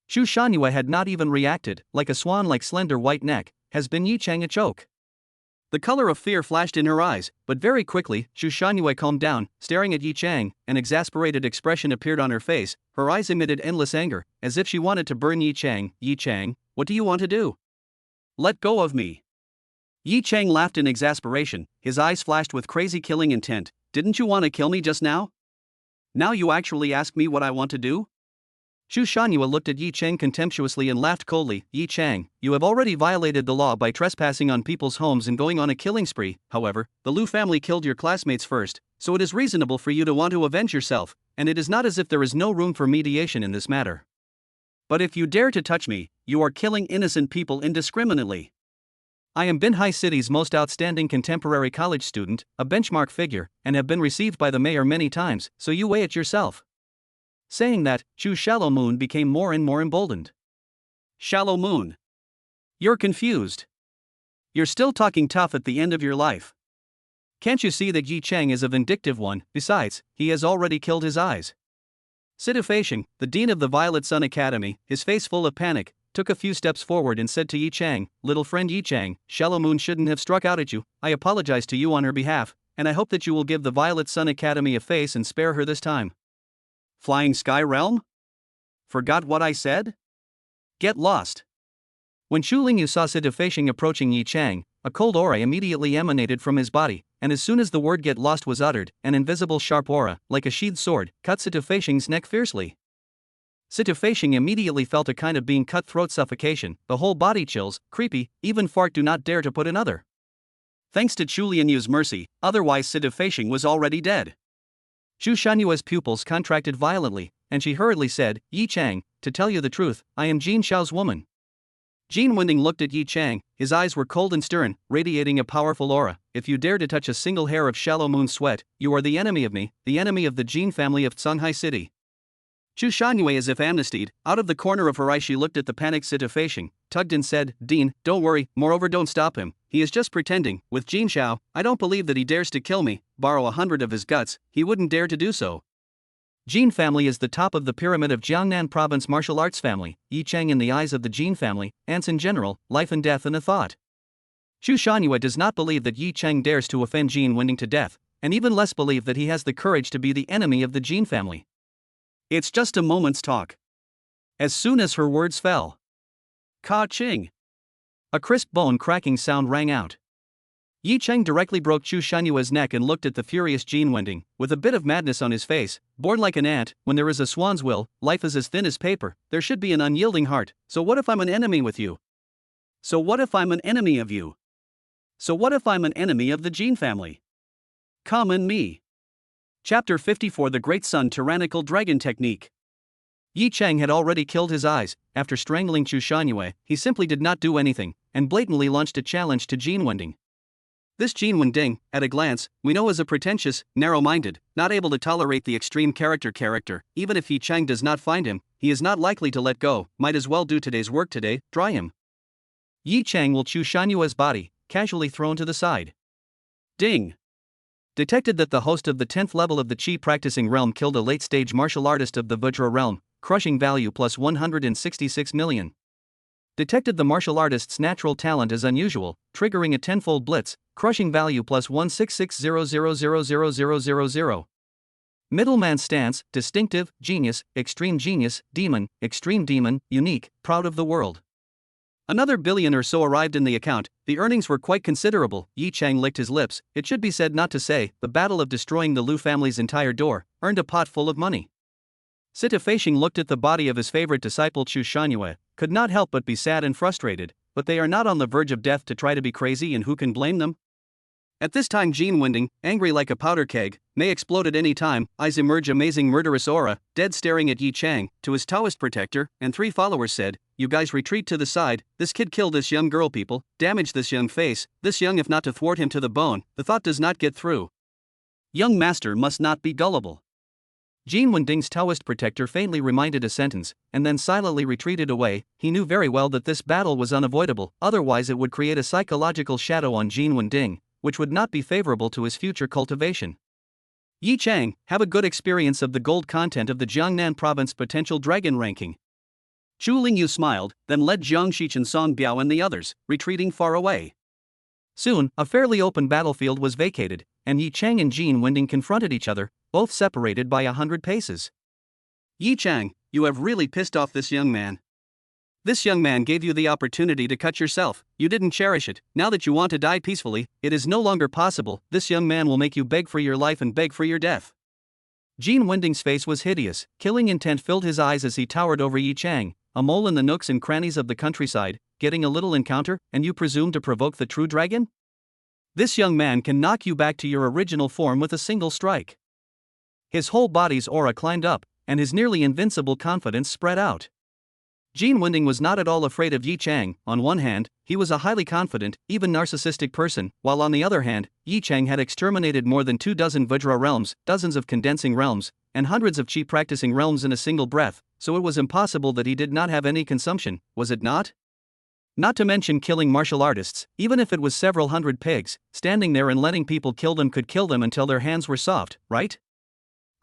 Chu Shangyue had not even reacted, like a swan-like slender white neck, has been Yi Cheng a choke. The color of fear flashed in her eyes, but very quickly, Chu Shangyue calmed down, staring at Yi Cheng. An exasperated expression appeared on her face, her eyes emitted endless anger, as if she wanted to burn Yi Cheng. Yi Cheng, what do you want to do? Let go of me. Yi Cheng laughed in exasperation, his eyes flashed with crazy killing intent. Didn't you want to kill me just now? Now you actually ask me what I want to do? Chu Shangyue looked at Yi Cheng contemptuously and laughed coldly. Yi Cheng, you have already violated the law by trespassing on people's homes and going on a killing spree. However, the Lu family killed your classmates first, so it is reasonable for you to want to avenge yourself, and it is not as if there is no room for mediation in this matter. But if you dare to touch me, you are killing innocent people indiscriminately. I am Binhai City's most outstanding contemporary college student, a benchmark figure, and have been received by the mayor many times, so you weigh it yourself. Saying that, Chu Xiaolomoon became more and more emboldened. Xiaolomoon. You're confused. You're still talking tough at the end of your life. Can't you see that Yi Cheng is a vindictive one? Besides, he has already killed his eyes. Situ Feisheng, the dean of the Violet Sun Academy, his face full of panic, took a few steps forward and said to Yi Cheng, little friend Yi Cheng, Xiaolomoon shouldn't have struck out at you. I apologize to you on her behalf, and I hope that you will give the Violet Sun Academy a face and spare her this time. Flying Sky Realm? Forgot what I said? Get lost. When Chu Lingyu saw Situ Feisheng approaching Yi Cheng, a cold aura immediately emanated from his body, and as soon as the word get lost was uttered, an invisible sharp aura, like a sheathed sword, cut Situ Feisheng's neck fiercely. Situ Feisheng immediately felt a kind of being cut throat suffocation, the whole body chills, creepy, even fart do not dare to put another. Thanks to Chu Lianyu's mercy, otherwise Situ Feisheng was already dead. Chu Shanyue's pupils contracted violently, and she hurriedly said, Yi Cheng, to tell you the truth, I am Jin Xiao's woman. Jin Wending looked at Yi Cheng, his eyes were cold and stern, radiating a powerful aura. If you dare to touch a single hair of Xiaolomoon's sweat, you are the enemy of me, the enemy of the Jin family of Songhai City. Chu Shanyue, as if amnestied, out of the corner of her eye she looked at the panicked Situ Feisheng, tugged and said, Dean, don't worry, moreover don't stop him, he is just pretending. With Jin Xiao, I don't believe that he dares to kill me, borrow 100 of his guts, he wouldn't dare to do so. Jin family is the top of the pyramid of Jiangnan province martial arts family. Yi Cheng in the eyes of the Jin family, ants in general, life and death in a thought. Chu Shanyue does not believe that Yi Cheng dares to offend Jin Wending to death, and even less believe that he has the courage to be the enemy of the Jin family. It's just a moment's talk. As soon as her words fell, Ka-ching! A crisp bone-cracking sound rang out. Yi Cheng directly broke Chu Shanyue's neck and looked at the furious Jin Wending, with a bit of madness on his face. Born like an ant, when there is a swan's will, life is as thin as paper, there should be an unyielding heart. So what if I'm an enemy with you? So what if I'm an enemy of you? So what if I'm an enemy of the Jin family? Come and me. Chapter 54, The Great Sun Tyrannical Dragon Technique. Yi Cheng had already killed his eyes. After strangling Chu Shanyue, he simply did not do anything, and blatantly launched a challenge to Jin Wending. This Jin Wending, at a glance, we know is a pretentious, narrow-minded, not able to tolerate the extreme character. Even if Yi Cheng does not find him, he is not likely to let go, might as well do today's work today, dry him. Yi Cheng will Chu Shanyue's body, casually thrown to the side. Ding! Detected that the host of the 10th level of the Chi practicing realm killed a late-stage martial artist of the Vajra realm, crushing value plus 166 million. Detected the martial artist's natural talent is unusual, triggering a tenfold blitz, crushing value plus 16600000000. Middleman stance, distinctive, genius, extreme genius, demon, extreme demon, unique, proud of the world. Another billion or so arrived in the account. The earnings were quite considerable. Yi Cheng licked his lips. It should be said not to say, the battle of destroying the Lu family's entire door earned a pot full of money. Situ Feisheng looked at the body of his favorite disciple Chu Shanyue, could not help but be sad and frustrated, but they are not on the verge of death to try to be crazy, and who can blame them? At this time Gene Winding, angry like a powder keg, may explode at any time, eyes emerge amazing murderous aura, dead staring at Yi Chang, to his Taoist protector, and 3 followers said, "You guys retreat to the side, this kid killed this young girl people, damaged this young face, this young if not to thwart him to the bone, the thought does not get through. Young master must not be gullible." Gene Wending's Taoist protector faintly reminded a sentence, and then silently retreated away. He knew very well that this battle was unavoidable, otherwise it would create a psychological shadow on Gene Wending, which would not be favorable to his future cultivation. Yi Chang, have a good experience of the gold content of the Jiangnan province potential dragon ranking. Chu Lingyu smiled, then led Jiang Shichen Song Biao and the others, retreating far away. Soon, a fairly open battlefield was vacated, and Yi Chang and Gene Wending confronted each other, both separated by 100 paces. "Yi Chang, you have really pissed off this young man. This young man gave you the opportunity to cut yourself, you didn't cherish it, now that you want to die peacefully, it is no longer possible, this young man will make you beg for your life and beg for your death." Gene Wending's face was hideous, killing intent filled his eyes as he towered over Yi Chang, a mole in the nooks and crannies of the countryside, getting a little encounter, and you presume to provoke the true dragon? This young man can knock you back to your original form with a single strike. His whole body's aura climbed up, and his nearly invincible confidence spread out. Gene Wending was not at all afraid of Yi Chang. On one hand, he was a highly confident, even narcissistic person, while on the other hand, Yi Chang had exterminated more than 24 Vajra realms, dozens of condensing realms, and hundreds of chi practicing realms in a single breath, so it was impossible that he did not have any consumption, was it not? Not to mention killing martial artists, even if it was several hundred pigs, standing there and letting people kill them could kill them until their hands were soft, right?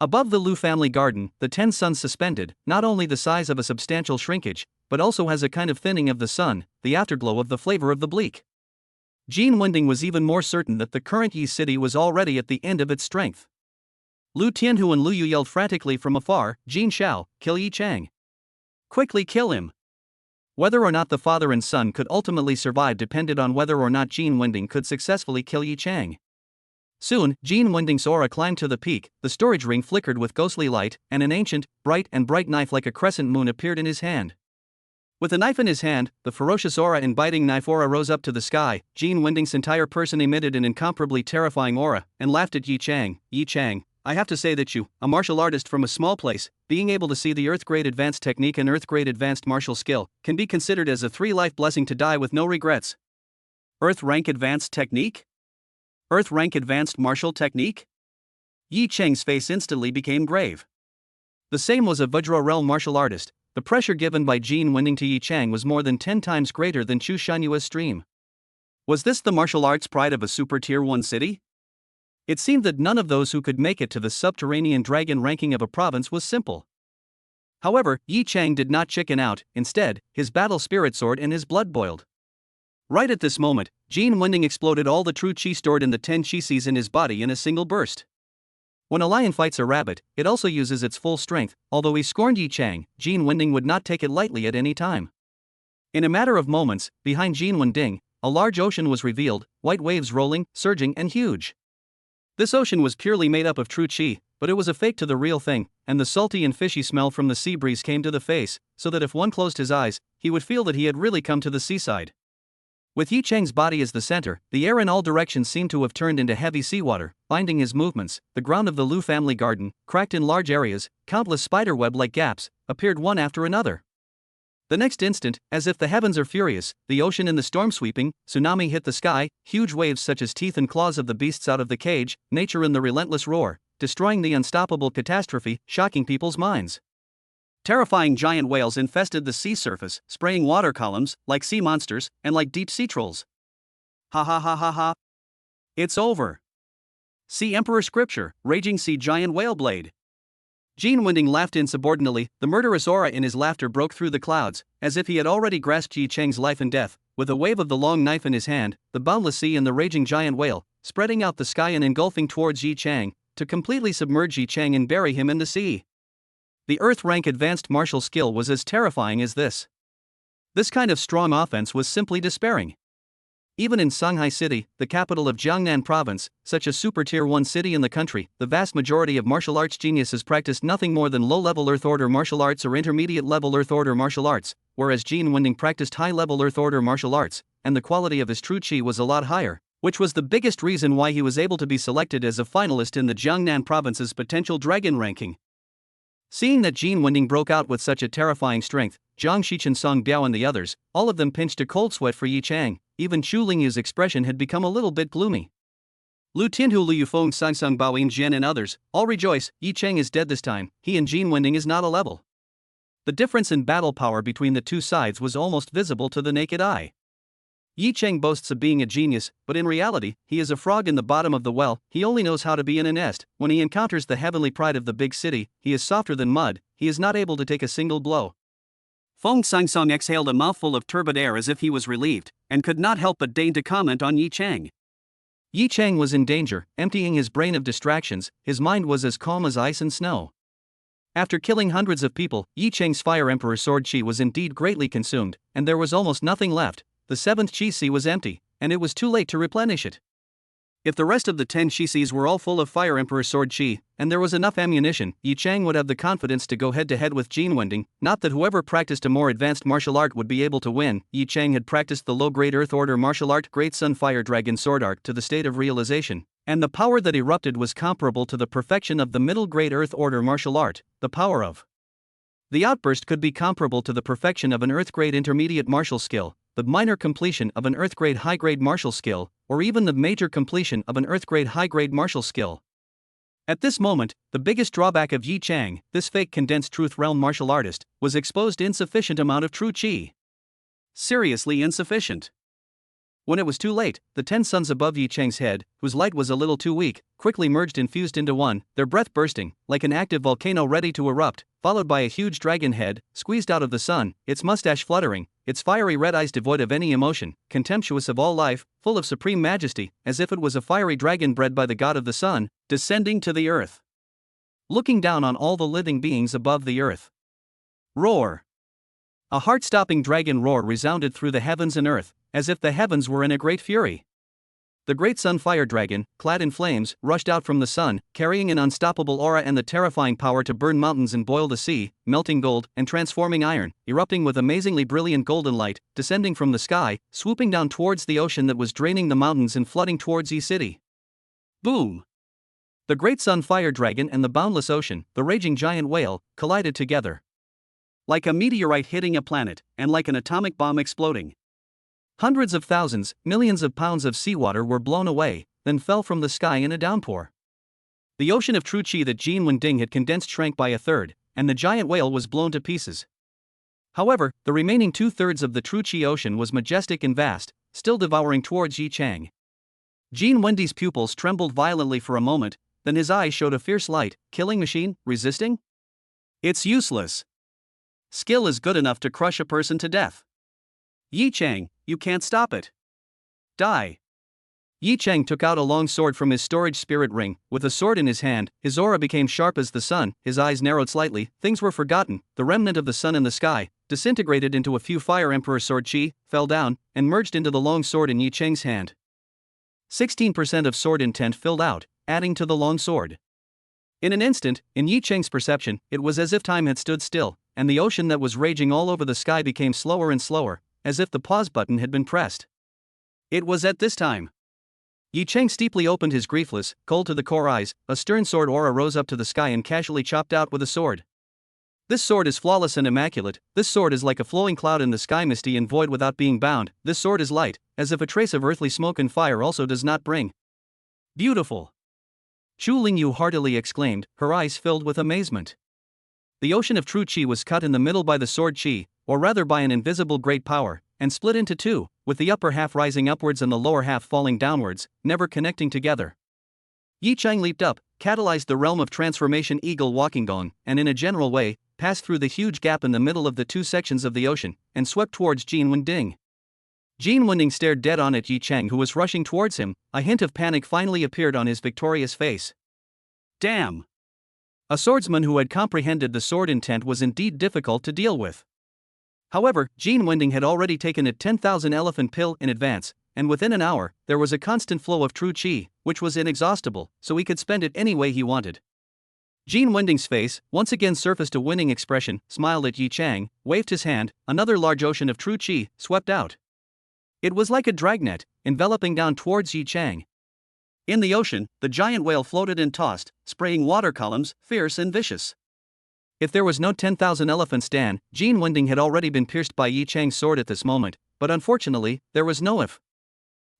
Above the Lu family garden, the 10 suns suspended, not only the size of a substantial shrinkage, but also has a kind of thinning of the sun, the afterglow of the flavor of the bleak. Gene Wending was even more certain that the current Yi city was already at the end of its strength. Lu Tianhu and Lu Yu yelled frantically from afar, "Jin Shao, kill Yi Chang. Quickly kill him." Whether or not the father and son could ultimately survive depended on whether or not Gene Wending could successfully kill Yi Chang. Soon, Gene Wending's aura climbed to the peak, the storage ring flickered with ghostly light, and an ancient, bright knife like a crescent moon appeared in his hand. With the knife in his hand, the ferocious aura and biting knife aura rose up to the sky. Gene Wending's entire person emitted an incomparably terrifying aura, and laughed at Yi Chang. "Yi Chang, I have to say that you, a martial artist from a small place, being able to see the Earth-grade advanced technique and Earth-grade advanced martial skill, can be considered as a 3-life blessing to die with no regrets." Earth-rank advanced technique? Earth-rank advanced martial technique? Yi Chang's face instantly became grave. The same was a Vajra realm martial artist. The pressure given by Gene Wending to Yi Chang was more than 10 times greater than Chu Shanyua's stream. Was this the martial arts pride of a super tier 1 city? It seemed that none of those who could make it to the subterranean dragon ranking of a province was simple. However, Yi Chang did not chicken out, instead, his battle spirit soared and his blood boiled. Right at this moment, Gene Wending exploded all the true chi stored in the 10 chi seas in his body in a single burst. When a lion fights a rabbit, it also uses its full strength. Although he scorned Yi Chang, Gene Wending would not take it lightly at any time. In a matter of moments, behind Gene Wending, a large ocean was revealed, white waves rolling, surging and huge. This ocean was purely made up of true chi, but it was a fake to the real thing, and the salty and fishy smell from the sea breeze came to the face, so that if one closed his eyes, he would feel that he had really come to the seaside. With Yi Chang's body as the center, the air in all directions seemed to have turned into heavy seawater, binding his movements. The ground of the Lu family garden, cracked in large areas, countless spiderweb-like gaps, appeared one after another. The next instant, as if the heavens are furious, the ocean in the storm sweeping, tsunami hit the sky, huge waves such as teeth and claws of the beasts out of the cage, nature in the relentless roar, destroying the unstoppable catastrophe, shocking people's minds. Terrifying giant whales infested the sea surface, spraying water columns, like sea monsters, and like deep sea trolls. Ha ha ha ha ha. It's over. See Emperor Scripture, Raging Sea Giant Whale Blade. Gene Wending laughed insubordinately. The murderous aura in his laughter broke through the clouds, as if he had already grasped Yi Chang's life and death. With a wave of the long knife in his hand, the boundless sea and the raging giant whale, spreading out the sky and engulfing towards Yi Chang, to completely submerge Yi Chang and bury him in the sea. The Earth-rank advanced martial skill was as terrifying as this. This kind of strong offense was simply despairing. Even in Shanghai City, the capital of Jiangnan province, such a super tier 1 city in the country, the vast majority of martial arts geniuses practiced nothing more than low-level Earth Order martial arts or intermediate-level Earth Order martial arts, whereas Gene Wending practiced high-level Earth Order martial arts, and the quality of his true chi was a lot higher. which was the biggest reason why he was able to be selected as a finalist in the Jiangnan province's potential dragon ranking. Seeing that Jin Wending broke out with such a terrifying strength, Jiang Shichen, Song Biao and the others, all of them pinched a cold sweat for Yi Chang. Even Chu Lingyu's expression had become a little bit gloomy. Lu Tianhu, Liu Yufeng, Sangsang Baoyin Jian and others, all rejoice. Yi Chang is dead this time. He and Jin Wending is not a level. The difference in battle power between the two sides was almost visible to the naked eye. Yi Chang boasts of being a genius, but in reality, he is a frog in the bottom of the well. He only knows how to be in a nest. When he encounters the heavenly pride of the big city, he is softer than mud. He is not able to take a single blow. Feng Sangsong exhaled a mouthful of turbid air as if he was relieved, and could not help but deign to comment on Yi Chang. Yi Chang was in danger, emptying his brain of distractions. His mind was as calm as ice and snow. After killing hundreds of people, Yi Chang's Fire Emperor sword chi was indeed greatly consumed, and there was almost nothing left. The 7th chi si was empty, and it was too late to replenish it. If the rest of the 10 chi sis were all full of Fire Emperor sword chi, and there was enough ammunition, Yi Chang would have the confidence to go head-to-head with Jin Wending. Not that whoever practiced a more advanced martial art would be able to win. Yi Chang had practiced the low-grade Earth Order martial art Great Sun Fire Dragon Sword Art to the state of realization, and the power that erupted was comparable to the perfection of the middle-grade Earth Order martial art. The power of the outburst could be comparable to the perfection of an Earth-grade intermediate martial skill, the minor completion of an Earth-grade high-grade martial skill, or even the major completion of an Earth-grade high-grade martial skill. At this moment, the biggest drawback of Yi Chang, this fake condensed truth realm martial artist, was exposed insufficient amount of true chi. Seriously insufficient. When it was too late, the 10 suns above Yi Chang's head, whose light was a little too weak, quickly merged and fused into one, their breath bursting, like an active volcano ready to erupt, followed by a huge dragon head, squeezed out of the sun, its mustache fluttering, its fiery red eyes devoid of any emotion, contemptuous of all life, full of supreme majesty, as if it was a fiery dragon bred by the god of the sun, descending to the earth, looking down on all the living beings above the earth. Roar! A heart-stopping dragon roar resounded through the heavens and earth, as if the heavens were in a great fury. The great sun fire dragon, clad in flames, rushed out from the sun, carrying an unstoppable aura and the terrifying power to burn mountains and boil the sea, melting gold and transforming iron, erupting with amazingly brilliant golden light, descending from the sky, swooping down towards the ocean that was draining the mountains and flooding towards Yi City. Boom! The great sun fire dragon and the boundless ocean, the raging giant whale, collided together. Like a meteorite hitting a planet, and like an atomic bomb exploding. Hundreds of thousands, millions of pounds of seawater were blown away, then fell from the sky in a downpour. The ocean of true chi that Jin Wending had condensed shrank by a third, and the giant whale was blown to pieces. However, the remaining 2/3 of the true chi ocean was majestic and vast, still devouring towards Yi Chang. Jin Wending's pupils trembled violently for a moment, then his eyes showed a fierce light. Killing machine, resisting? It's useless. Skill is good enough to crush a person to death. Yi Chang, you can't stop it. Die. Yi Chang took out a long sword from his storage spirit ring. With the sword in his hand, his aura became sharp as the sun, his eyes narrowed slightly, things were forgotten, the remnant of the sun in the sky, disintegrated into a few Fire Emperor sword chi, fell down, and merged into the long sword in Yi Chang's hand. 16% of sword intent filled out, adding to the long sword. In an instant, in Yi Chang's perception, it was as if time had stood still, and the ocean that was raging all over the sky became slower and slower, as if the pause button had been pressed. It was at this time. Yi Chang steeply opened his griefless, cold to the core eyes, a stern sword aura rose up to the sky and casually chopped out with a sword. This sword is flawless and immaculate, this sword is like a flowing cloud in the sky, misty and void without being bound, this sword is light, as if a trace of earthly smoke and fire also does not bring. Beautiful! Chu Lingyu heartily exclaimed, her eyes filled with amazement. The ocean of true chi was cut in the middle by the sword chi, or rather by an invisible great power, and split into two, with the upper half rising upwards and the lower half falling downwards, never connecting together. Yi Chang leaped up, catalyzed the realm of transformation eagle walking gong, and in a general way, passed through the huge gap in the middle of the two sections of the ocean, and swept towards Jin Wending. Jin Wending stared dead on at Yi Chang, who was rushing towards him. A hint of panic finally appeared on his victorious face. Damn! A swordsman who had comprehended the sword intent was indeed difficult to deal with. However, Jin Wending had already taken a 10,000 elephant pill in advance, and within an hour, there was a constant flow of true chi, which was inexhaustible, so he could spend it any way he wanted. Jin Wending's face once again surfaced a winning expression, smiled at Yi Chang, waved his hand, another large ocean of true chi swept out. It was like a dragnet, enveloping down towards Yi Chang. In the ocean, the giant whale floated and tossed, spraying water columns, fierce and vicious. If there was no 10,000 elephants Dan, Jean Winding had already been pierced by Yi Chang's sword at this moment, but unfortunately, there was no if.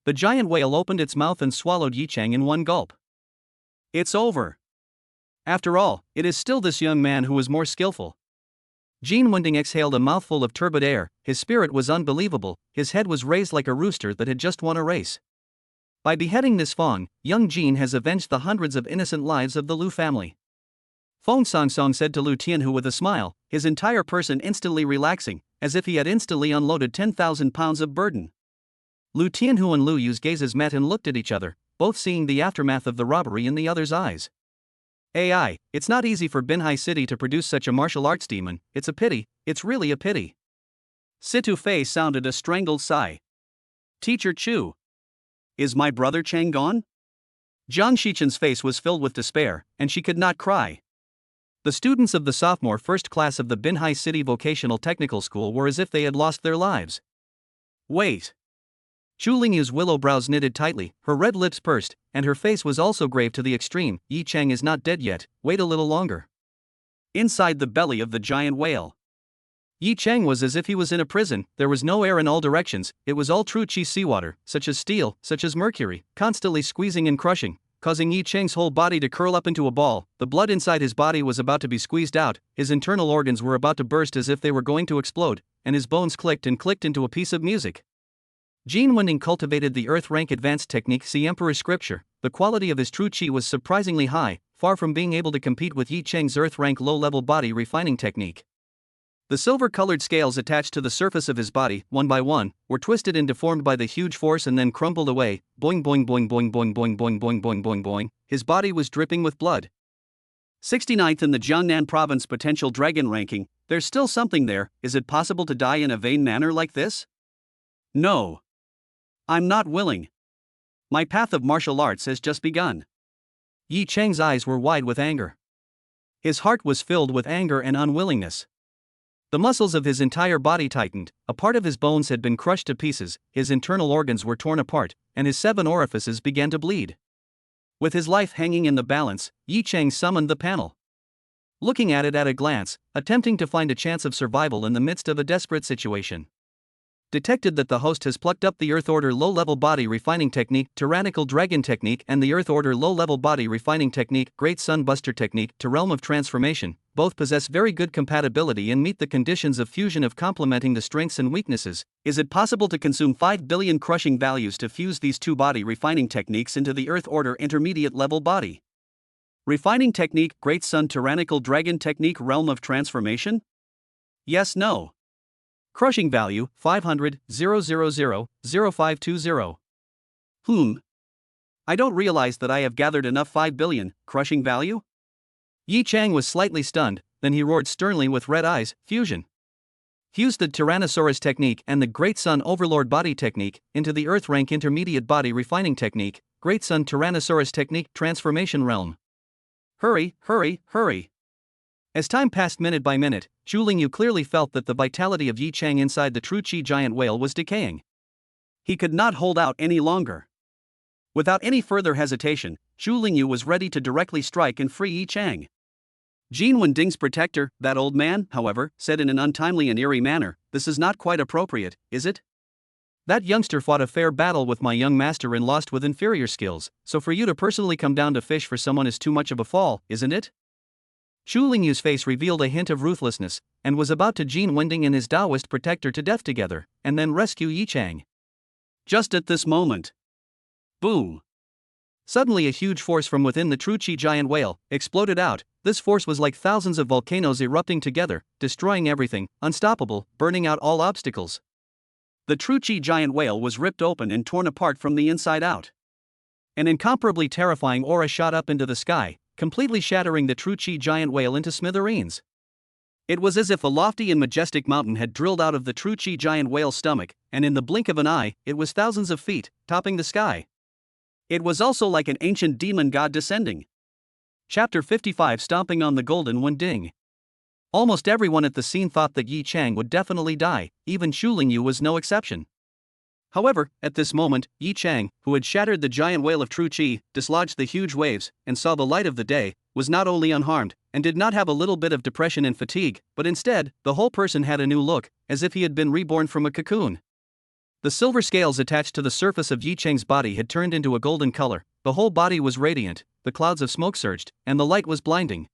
The giant whale opened its mouth and swallowed Yi Chang in one gulp. It's over. After all, it is still this young man who was more skillful. Jean Winding exhaled a mouthful of turbid air, his spirit was unbelievable, his head was raised like a rooster that had just won a race. By beheading this fawn, young Jean has avenged the hundreds of innocent lives of the Lu family. Feng Song Song said to Lu Tianhu with a smile, his entire person instantly relaxing, as if he had instantly unloaded 10,000 pounds of burden. Lu Tianhu and Lu Yu's gazes met and looked at each other, both seeing the aftermath of the robbery in the other's eyes. AI, it's not easy for Binhai City to produce such a martial arts demon, it's a pity, it's really a pity. Situ Fei sounded a strangled sigh. Teacher Chu. Is my brother Chang gone? Jiang Shichen's face was filled with despair, and she could not cry. The students of the sophomore first class of the Binhai City Vocational Technical School were as if they had lost their lives. Wait. Chu Lingyu's willow brows knitted tightly, her red lips pursed, and her face was also grave to the extreme. Yi Chang is not dead yet, wait a little longer. Inside the belly of the giant whale, Yi Chang was as if he was in a prison, there was no air in all directions, it was all true chi seawater, such as steel, such as mercury, constantly squeezing and crushing, causing Yi Chang's whole body to curl up into a ball. The blood inside his body was about to be squeezed out, his internal organs were about to burst as if they were going to explode, and his bones clicked and clicked into a piece of music. Jean Winding cultivated the Earth Rank Advanced Technique See Emperor's Scripture. The quality of his true chi was surprisingly high, far from being able to compete with Yi Chang's Earth Rank Low-Level Body Refining Technique. The silver-colored scales attached to the surface of his body, one by one, were twisted and deformed by the huge force and then crumbled away. Boing boing boing boing boing boing boing boing boing boing boing. His body was dripping with blood. 69th in the Jiangnan Province Potential Dragon Ranking. There's still something there. Is it possible to die in a vain manner like this? No. I'm not willing. My path of martial arts has just begun. Yi Chang's eyes were wide with anger. His heart was filled with anger and unwillingness. The muscles of his entire body tightened, a part of his bones had been crushed to pieces, his internal organs were torn apart, and his 7 orifices began to bleed. With his life hanging in the balance, Yi Chang summoned the panel. Looking at it at a glance, attempting to find a chance of survival in the midst of a desperate situation. Detected that the host has plucked up the Earth Order Low-Level Body Refining Technique, Tyrannical Dragon Technique, and the Earth Order Low-Level Body Refining Technique, Great Sun Buster Technique, to Realm of Transformation. Both possess very good compatibility and meet the conditions of fusion of complementing the strengths and weaknesses. Is it possible to consume 5 billion crushing values to fuse these two body refining techniques into the Earth Order Intermediate Level Body Refining Technique, Great Sun Tyrannical Dragon Technique, Realm of Transformation? Yes, no. Crushing value, 500,000,0520. I don't realize that I have gathered enough 5 billion, crushing value? Yi Chang was slightly stunned, then he roared sternly with red eyes, fusion. Fuse the Tyrannosaurus Technique and the Great Sun Overlord Body Technique into the Earth Rank Intermediate Body Refining Technique, Great Sun Tyrannosaurus Technique, Transformation Realm. Hurry, hurry, hurry. As time passed minute by minute, Zhu Lingyu clearly felt that the vitality of Yi Chang inside the true chi giant whale was decaying. He could not hold out any longer. Without any further hesitation, Zhu Lingyu was ready to directly strike and free Yi Chang. Jean Wending's protector, that old man, however, said in an untimely and eerie manner, "This is not quite appropriate, is it? That youngster fought a fair battle with my young master and lost with inferior skills, so for you to personally come down to fish for someone is too much of a fall, isn't it?" Zhu Lingyu's face revealed a hint of ruthlessness, and was about to Jean Wending and his Taoist protector to death together, and then rescue Yi Chang. Just at this moment. Boom! Suddenly a huge force from within the true chi giant whale exploded out. This force was like thousands of volcanoes erupting together, destroying everything, unstoppable, burning out all obstacles. The true chi giant whale was ripped open and torn apart from the inside out. An incomparably terrifying aura shot up into the sky, completely shattering the true chi giant whale into smithereens. It was as if a lofty and majestic mountain had drilled out of the true chi giant whale's stomach, and in the blink of an eye, it was thousands of feet, topping the sky. It was also like an ancient demon god descending. Chapter 55 Stomping on the Golden Wending. Almost everyone at the scene thought that Yi Chang would definitely die, even Zhu Lingyu was no exception. However, at this moment, Yi Chang, who had shattered the giant whale of true qi, dislodged the huge waves, and saw the light of the day, was not only unharmed, and did not have a little bit of depression and fatigue, but instead, the whole person had a new look, as if he had been reborn from a cocoon. The silver scales attached to the surface of Yi Chang's body had turned into a golden color, the whole body was radiant, the clouds of smoke surged, and the light was blinding.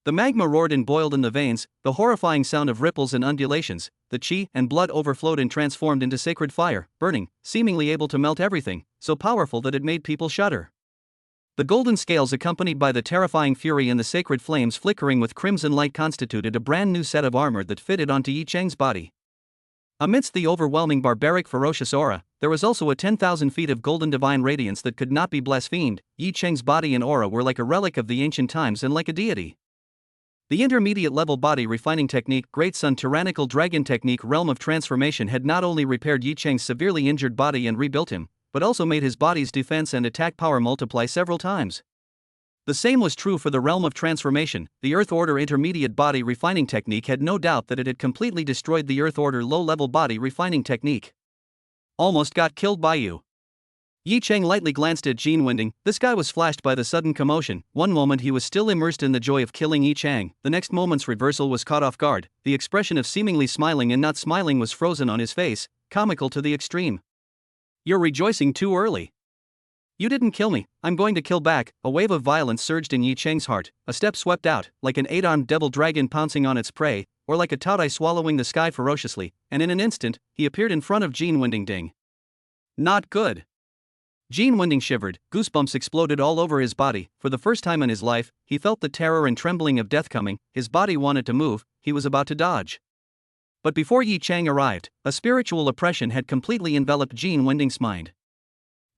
The magma roared and boiled in the veins, the horrifying sound of ripples and undulations, the qi and blood overflowed and transformed into sacred fire, burning, seemingly able to melt everything, so powerful that it made people shudder. The golden scales accompanied by the terrifying fury and the sacred flames flickering with crimson light constituted a brand new set of armor that fitted onto Yi Chang's body. Amidst the overwhelming barbaric ferocious aura, there was also a 10,000 feet of golden divine radiance that could not be blasphemed. Yi Chang's body and aura were like a relic of the ancient times and like a deity. The intermediate level body refining technique, Great Sun tyrannical dragon technique realm of transformation had not only repaired Yi Chang's severely injured body and rebuilt him, but also made his body's defense and attack power multiply several times. The same was true for the realm of transformation. The Earth Order intermediate body refining technique had no doubt that it had completely destroyed the Earth Order low-level body refining technique. Almost got killed by you. Yi Chang lightly glanced at Jin Winding. This guy was flashed by the sudden commotion. One moment he was still immersed in the joy of killing Yi Chang, the next moment's reversal was caught off guard. The expression of seemingly smiling and not smiling was frozen on his face, comical to the extreme. You're rejoicing too early. You didn't kill me, I'm going to kill back. A wave of violence surged in Yi Chang's heart. A step swept out, like an 8-armed devil dragon pouncing on its prey, or like a taudai swallowing the sky ferociously, and in an instant, he appeared in front of Jin Winding Ding. Not good. Jin Winding shivered, goosebumps exploded all over his body. For the first time in his life, he felt the terror and trembling of death coming. His body wanted to move, he was about to dodge. But before Yi Chang arrived, a spiritual oppression had completely enveloped Jin Winding's mind.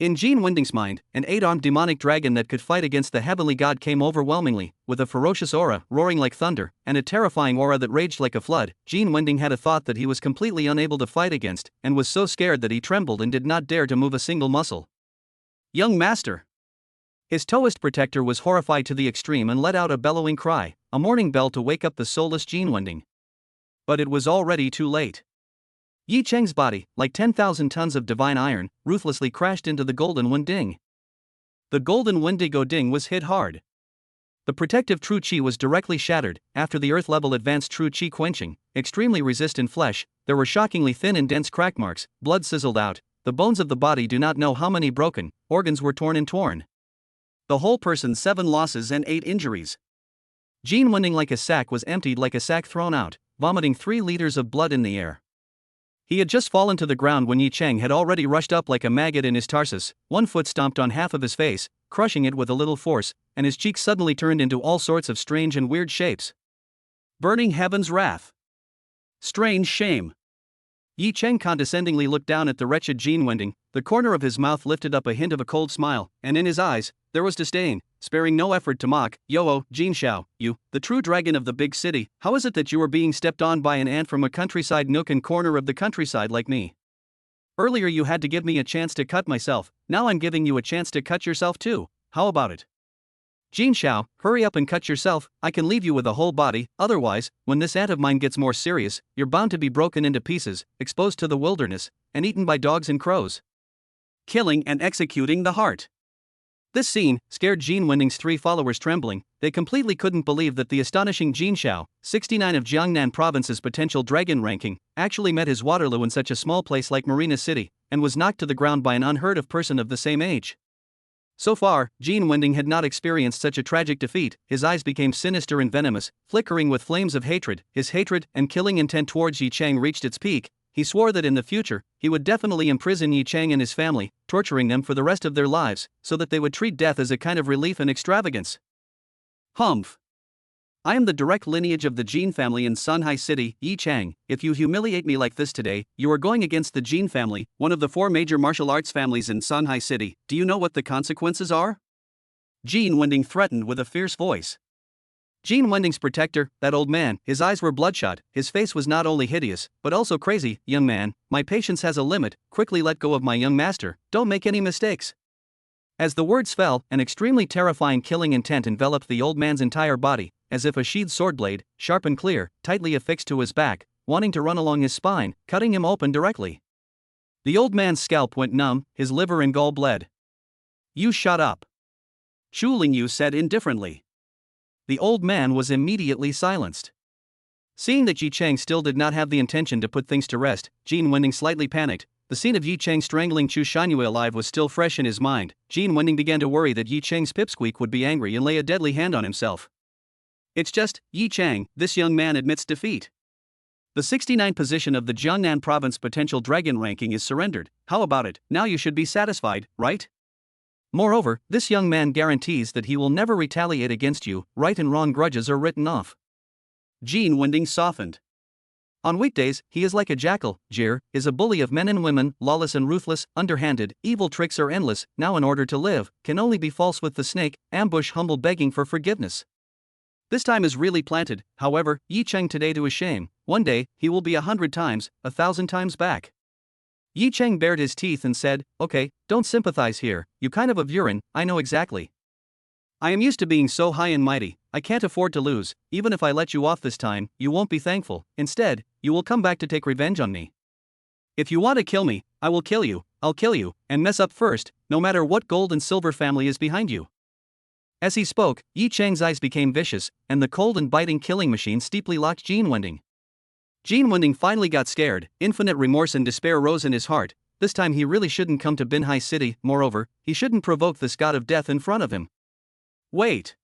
In Jin Winding's mind, an 8-armed demonic dragon that could fight against the heavenly god came overwhelmingly, with a ferocious aura, roaring like thunder, and a terrifying aura that raged like a flood. Jin Winding had a thought that he was completely unable to fight against, and was so scared that he trembled and did not dare to move a single muscle. Young master! His Taoist protector was horrified to the extreme and let out a bellowing cry, a warning bell to wake up the soulless Jin Winding. But it was already too late. Yi Chang's body, like 10,000 tons of divine iron, ruthlessly crashed into the golden Winding. The golden Wendigo Ding was hit hard. The protective true qi was directly shattered. After the earth-level advanced true qi quenching, extremely resistant flesh, there were shockingly thin and dense crack marks, blood sizzled out, the bones of the body do not know how many broken, organs were torn and torn. The whole person 7 losses and 8 injuries. Jin Winding like a sack was emptied like a sack thrown out, vomiting 3 liters of blood in the air. He had just fallen to the ground when Yi Chang had already rushed up like a maggot in his tarsus. One foot stomped on half of his face, crushing it with a little force, and his cheeks suddenly turned into all sorts of strange and weird shapes. Burning heaven's wrath. Strange shame. Yi Chang condescendingly looked down at the wretched Jin Winding. The corner of his mouth lifted up a hint of a cold smile, and in his eyes, there was disdain, sparing no effort to mock. Yo-oh, Jin Xiao, you, the true dragon of the big city, how is it that you are being stepped on by an ant from a countryside nook and corner of the countryside like me? Earlier you had to give me a chance to cut myself, now I'm giving you a chance to cut yourself too, how about it? Jin Xiao, hurry up and cut yourself, I can leave you with a whole body, otherwise, when this ant of mine gets more serious, you're bound to be broken into pieces, exposed to the wilderness, and eaten by dogs and crows. Killing and executing the heart. This scene scared Jin Winding's 3 followers trembling. They completely couldn't believe that the astonishing Jin Xiao, 69 of Jiangnan province's potential dragon ranking, actually met his Waterloo in such a small place like Marina City, and was knocked to the ground by an unheard of person of the same age. So far, Jin Winding had not experienced such a tragic defeat. His eyes became sinister and venomous, flickering with flames of hatred. His hatred and killing intent towards Yi Chang reached its peak. He swore that in the future, he would definitely imprison Yi Chang and his family, torturing them for the rest of their lives, so that they would treat death as a kind of relief and extravagance. Humph! I am the direct lineage of the Jin family in Sunhai City, Yi Chang. If you humiliate me like this today, you are going against the Jin family, one of the 4 major martial arts families in Sunhai City. Do you know what the consequences are? Jin Winding threatened with a fierce voice. Jin Winding's protector, that old man, his eyes were bloodshot, his face was not only hideous, but also crazy. Young man, my patience has a limit, quickly let go of my young master, don't make any mistakes. As the words fell, an extremely terrifying killing intent enveloped the old man's entire body, as if a sheathed sword blade, sharp and clear, tightly affixed to his back, wanting to run along his spine, cutting him open directly. The old man's scalp went numb, his liver and gall bled. You shut up, Chu Lingyu said indifferently. The old man was immediately silenced. Seeing that Yi Chang still did not have the intention to put things to rest, Jin Wending slightly panicked. The scene of Yi Chang strangling Chu Shangyue alive was still fresh in his mind. Jin Wending began to worry that Yi Chang's pipsqueak would be angry and lay a deadly hand on himself. It's just, Yi Chang, this young man admits defeat. The 69th position of the Jiangnan province potential dragon ranking is surrendered. How about it? Now you should be satisfied, right? Moreover, this young man guarantees that he will never retaliate against you. Right and wrong grudges are written off. Jin Wending softened. On weekdays, he is like a jackal. Jir is a bully of men and women, lawless and ruthless, underhanded, evil tricks are endless. Now in order to live, can only be false with the snake, ambush humble begging for forgiveness. This time is really planted, however, Yi Chang today to his shame. One day, he will be 100 times, 1,000 times back. Yi Chang bared his teeth and said, okay, don't sympathize here, you kind of urine, I know exactly. I am used to being so high and mighty, I can't afford to lose. Even if I let you off this time, you won't be thankful. Instead, you will come back to take revenge on me. If you want to kill me, I will kill you, I'll kill you, and mess up first, no matter what gold and silver family is behind you. As he spoke, Yi Chang's eyes became vicious, and the cold and biting killing machine steeply locked Jin Wending. Jin Wending finally got scared, infinite remorse and despair rose in his heart. This time he really shouldn't come to Binhai City, moreover, he shouldn't provoke this god of death in front of him. Wait!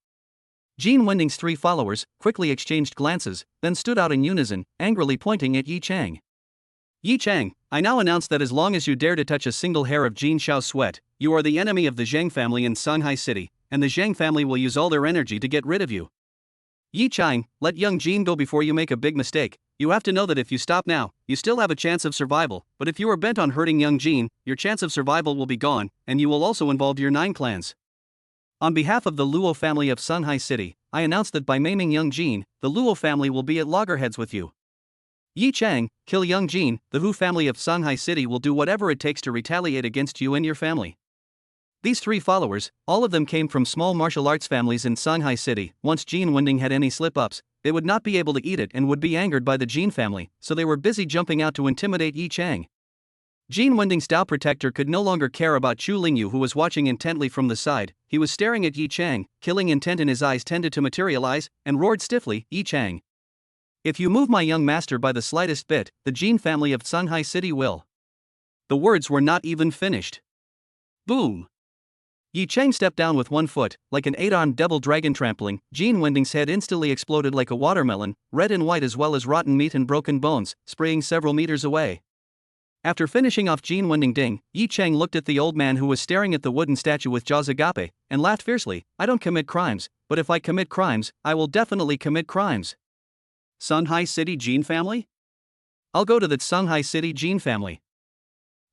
Jin Wending's 3 followers quickly exchanged glances, then stood out in unison, angrily pointing at Yi Chang. Yi Chang, I now announce that as long as you dare to touch a single hair of Jin Xiao's sweat, you are the enemy of the Zhang family in Shanghai City, and the Zhang family will use all their energy to get rid of you. Yi Chang, let young Jin go before you make a big mistake. You have to know that if you stop now, you still have a chance of survival, but if you are bent on hurting young Jin, your chance of survival will be gone, and you will also involve your 9 clans. On behalf of the Luo family of Shanghai City, I announce that by maiming young Jin, the Luo family will be at loggerheads with you. Yi Chang, kill young Jin, the Hu family of Shanghai City will do whatever it takes to retaliate against you and your family. These 3 followers, all of them came from small martial arts families in Shanghai City. Once Jin Wending had any slip-ups, they would not be able to eat it and would be angered by the Jin family, so they were busy jumping out to intimidate Yi Chang. Jin Wending's Tao protector could no longer care about Chu Lingyu, who was watching intently from the side. He was staring at Yi Chang, killing intent in his eyes tended to materialize, and roared stiffly, Yi Chang. If you move my young master by the slightest bit, the Jin family of Shanghai City will. The words were not even finished. Boom! Yi Chang stepped down with 1 foot, like an 8-armed devil dragon trampling. Jin Wending's head instantly exploded like a watermelon, red and white as well as rotten meat and broken bones, spraying several meters away. After finishing off Jin Wending Ding, Yi Chang looked at the old man who was staring at the wooden statue with jaws agape, and laughed fiercely. I don't commit crimes, but if I commit crimes, I will definitely commit crimes. Shanghai City Jin family? I'll go to that Shanghai City Jin family.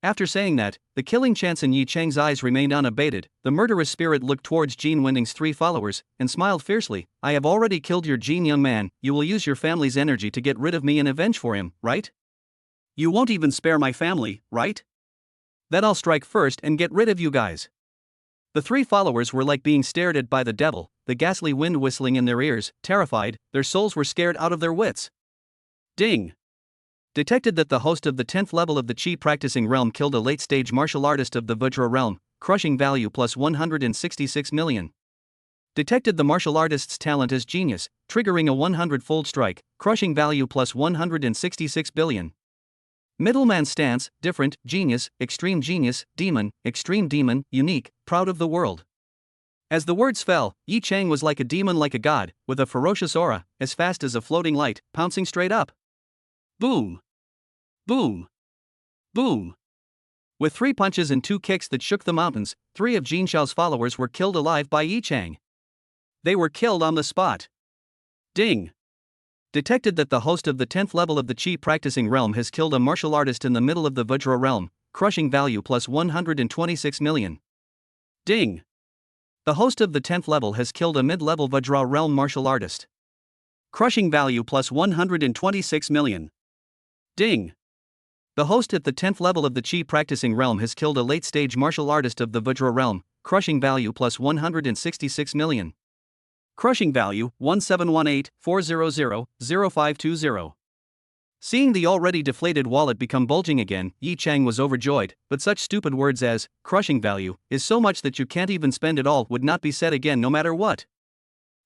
After saying that, the killing chance in Yi Chang's eyes remained unabated. The murderous spirit looked towards Jin Wending's 3 followers, and smiled fiercely. I have already killed your Jin young man, you will use your family's energy to get rid of me and avenge for him, right? You won't even spare my family, right? Then I'll strike first and get rid of you guys. The 3 followers were like being stared at by the devil, the ghastly wind whistling in their ears, terrified, their souls were scared out of their wits. Ding! Detected that the host of the 10th level of the Chi practicing realm killed a late-stage martial artist of the Vajra realm, crushing value plus 166 million. Detected the martial artist's talent as genius, triggering a 100-fold strike, crushing value plus 166 billion. Middleman stance, different, genius, extreme demon, unique, proud of the world. As the words fell, Yi Chang was like a demon, like a god, with a ferocious aura, as fast as a floating light, pouncing straight up. Boom! Boom! Boom! With 3 punches and 2 kicks that shook the mountains, 3 of Jin Xiao's followers were killed alive by Yi Chang. They were killed on the spot. Ding! Detected that the host of the 10th level of the Chi practicing realm has killed a martial artist in the middle of the Vajra realm, crushing value plus 126 million. Ding! The host of the 10th level has killed a mid-level Vajra realm martial artist. Crushing value plus 126 million. Ding! The host at the 10th level of the Chi practicing realm has killed a late-stage martial artist of the Vajra realm, crushing value plus 166 million. Crushing value 1718-400-0520. Seeing the already deflated wallet become bulging again, Yi Chang was overjoyed, but such stupid words as, crushing value, is so much that you can't even spend it all would not be said again no matter what.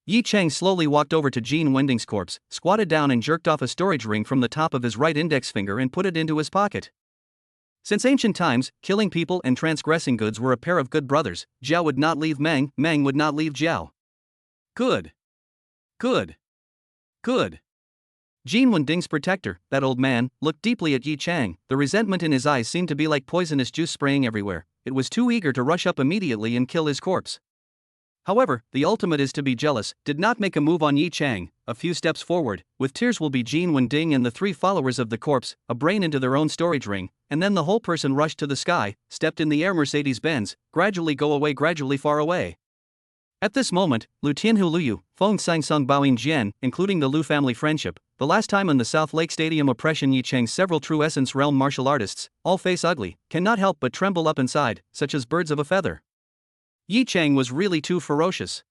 Yi Chang slowly walked over to Jean Wending's corpse, squatted down and jerked off a storage ring from the top of his right index finger and put it into his pocket. Since ancient times, killing people and transgressing goods were a pair of good brothers. Jiao would not leave Meng, Meng would not leave Jiao. Good. Good. Good. Jean Wending's protector, that old man, looked deeply at Yi Chang. The resentment in his eyes seemed to be like poisonous juice spraying everywhere. It was too eager to rush up immediately and kill his corpse. However, the ultimate is to be jealous, did not make a move on Yi Chang. A few steps forward, with tears will be Jean Wending and the three followers of the corpse, a brain into their own storage ring, and then the whole person rushed to the sky, stepped in the air Mercedes-Benz, gradually go away gradually far away. At this moment, Lu Tianhu Luyu, Feng Sangsung Baoyin Jian, including the Lu family friendship, the last time in the South Lake Stadium oppression Yi Chang's several true essence realm martial artists, all face ugly, cannot help but tremble up inside, such as birds of a feather. Yi Chang was really too ferocious.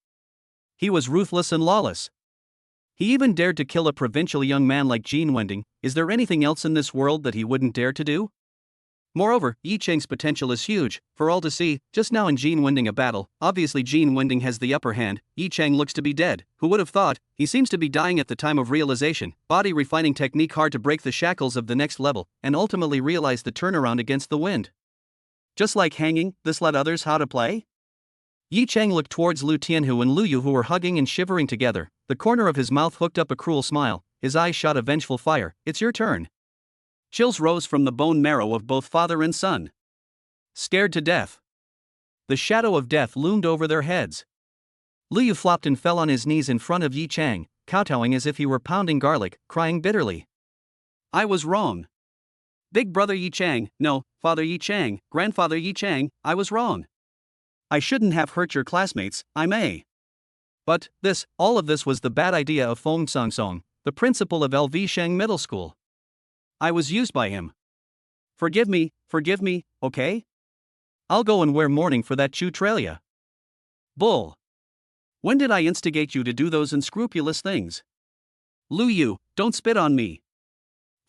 He was ruthless and lawless. He even dared to kill a provincial young man like Jean Wending. Is there anything else in this world that he wouldn't dare to do? Moreover, Yi Chang's potential is huge, for all to see. Just now in Jean Wending a battle, obviously Jean Wending has the upper hand. Yi Chang looks to be dead. Who would have thought? He seems to be dying at the time of realization. Body refining technique hard to break the shackles of the next level, and ultimately realize the turnaround against the wind. Just like hanging, this let others how to play? Yi Chang looked towards Lu Tianhu and Lu Yu who were hugging and shivering together. The corner of his mouth hooked up a cruel smile, his eyes shot a vengeful fire. It's your turn. Chills rose from the bone marrow of both father and son. Scared to death. The shadow of death loomed over their heads. Lu Yu flopped and fell on his knees in front of Yi Chang, kowtowing as if he were pounding garlic, crying bitterly. I was wrong. Big brother Yi Chang, no, father Yi Chang, grandfather Yi Chang, I was wrong. I shouldn't have hurt your classmates, I may. But, all of this was the bad idea of Feng Sangsong, the principal of LV Sheng Middle School. I was used by him. Forgive me, okay? I'll go and wear mourning for that Chutralia. Bull. When did I instigate you to do those unscrupulous things? Lu Yu, don't spit on me.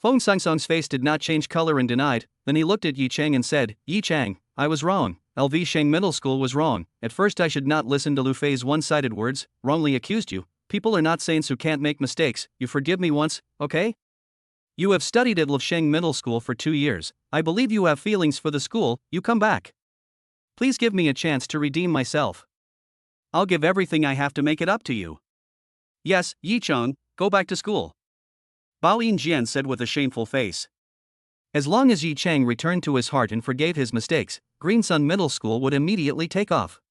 Feng Sangsong's face did not change color and denied, then he looked at Yi Chang and said, Yi Chang, I was wrong. LV Sheng Middle School was wrong. At first I should not listen to Lu Fei's one-sided words, wrongly accused you. People are not saints who can't make mistakes. You forgive me once, okay? You have studied at LV Sheng Middle School for 2 years. I believe you have feelings for the school. You come back. Please give me a chance to redeem myself. I'll give everything I have to make it up to you. Yes, Yi Chang, go back to school. Bao Yinjian said with a shameful face. As long as Yi Chang returned to his heart and forgave his mistakes, Green Sun Middle School would immediately take off.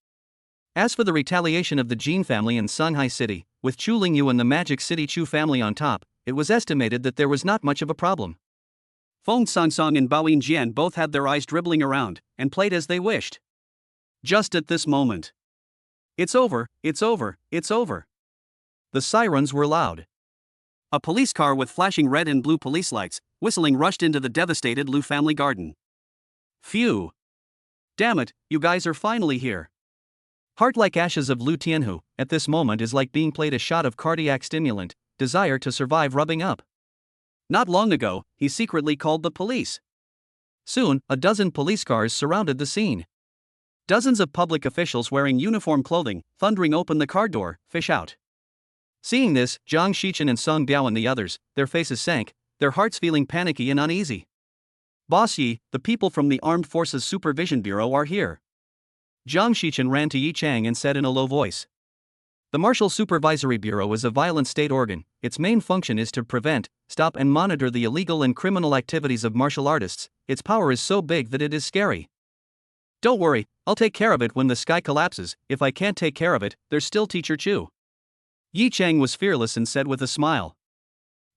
As for the retaliation of the Jin family in Shanghai City, with Chu Lingyu and the Magic City Chu family on top, it was estimated that there was not much of a problem. Feng Sangsong and Bao Yinjian both had their eyes dribbling around, and played as they wished. Just at this moment. It's over, it's over, it's over. The sirens were loud. A police car with flashing red and blue police lights, whistling rushed into the devastated Lu family garden. Phew. Damn it, you guys are finally here. Heart like ashes of Lu Tianhu, at this moment is like being played a shot of cardiac stimulant, desire to survive rubbing up. Not long ago, he secretly called the police. Soon, a dozen police cars surrounded the scene. Dozens of public officials wearing uniform clothing, thundering open the car door, fish out. Seeing this, Zhang Shichen and Song Biao and the others, their faces sank, their hearts feeling panicky and uneasy. Boss Yi, the people from the Armed Forces Supervision Bureau are here. Zhang Shichen ran to Yi Chang and said in a low voice. The Martial Supervisory Bureau is a violent state organ. Its main function is to prevent, stop and monitor the illegal and criminal activities of martial artists. Its power is so big that it is scary. Don't worry, I'll take care of it when the sky collapses. If I can't take care of it, there's still Teacher Chu. Yi Chang was fearless and said with a smile.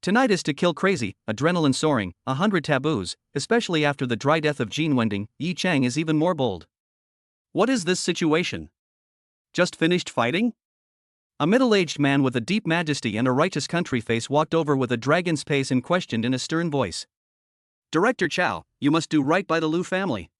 Tonight is to kill crazy, adrenaline soaring, 100 taboos, especially after the dry death of Jean Wending. Yi Chang is even more bold. What is this situation? Just finished fighting? A middle-aged man with a deep majesty and a righteous country face walked over with a dragon's pace and questioned in a stern voice. Director Chow, you must do right by the Lu family.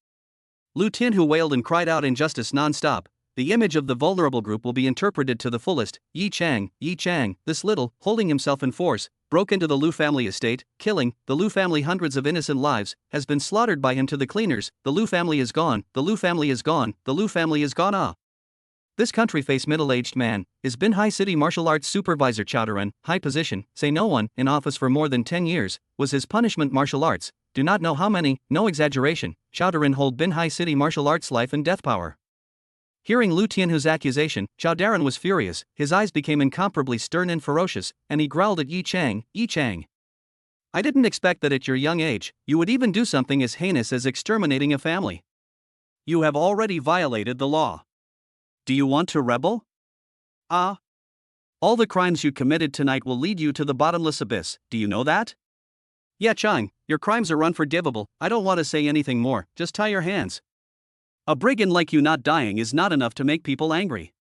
Lu Tianhu wailed and cried out injustice non-stop. the image of the vulnerable group will be interpreted to the fullest. Yi Chang, this little, holding himself in force, broke into the Lu family estate, killing the Lu family. Hundreds of innocent lives has been slaughtered by him. To the cleaners, the Lu family is gone, the Lu family is gone, the Lu family is gone. Ah. This country-faced middle-aged man is Binhai City Martial Arts Supervisor. Chowdaran, high position, say no one, in office for more than 10 years, was his punishment. Martial arts, do not know how many, no exaggeration. Chowdaran hold Binhai City Martial Arts life and death power. Hearing Lu Tianhu's accusation, Chowdaran was furious, his eyes became incomparably stern and ferocious, and he growled at Yi Chang, I didn't expect that at your young age, you would even do something as heinous as exterminating a family. You have already violated the law. Do you want to rebel? Ah. All the crimes you committed tonight will lead you to the bottomless abyss, do you know that? Yeah, Chang, your crimes are unforgivable. I don't want to say anything more, just tie your hands. A brigand like you not dying is not enough to make people angry.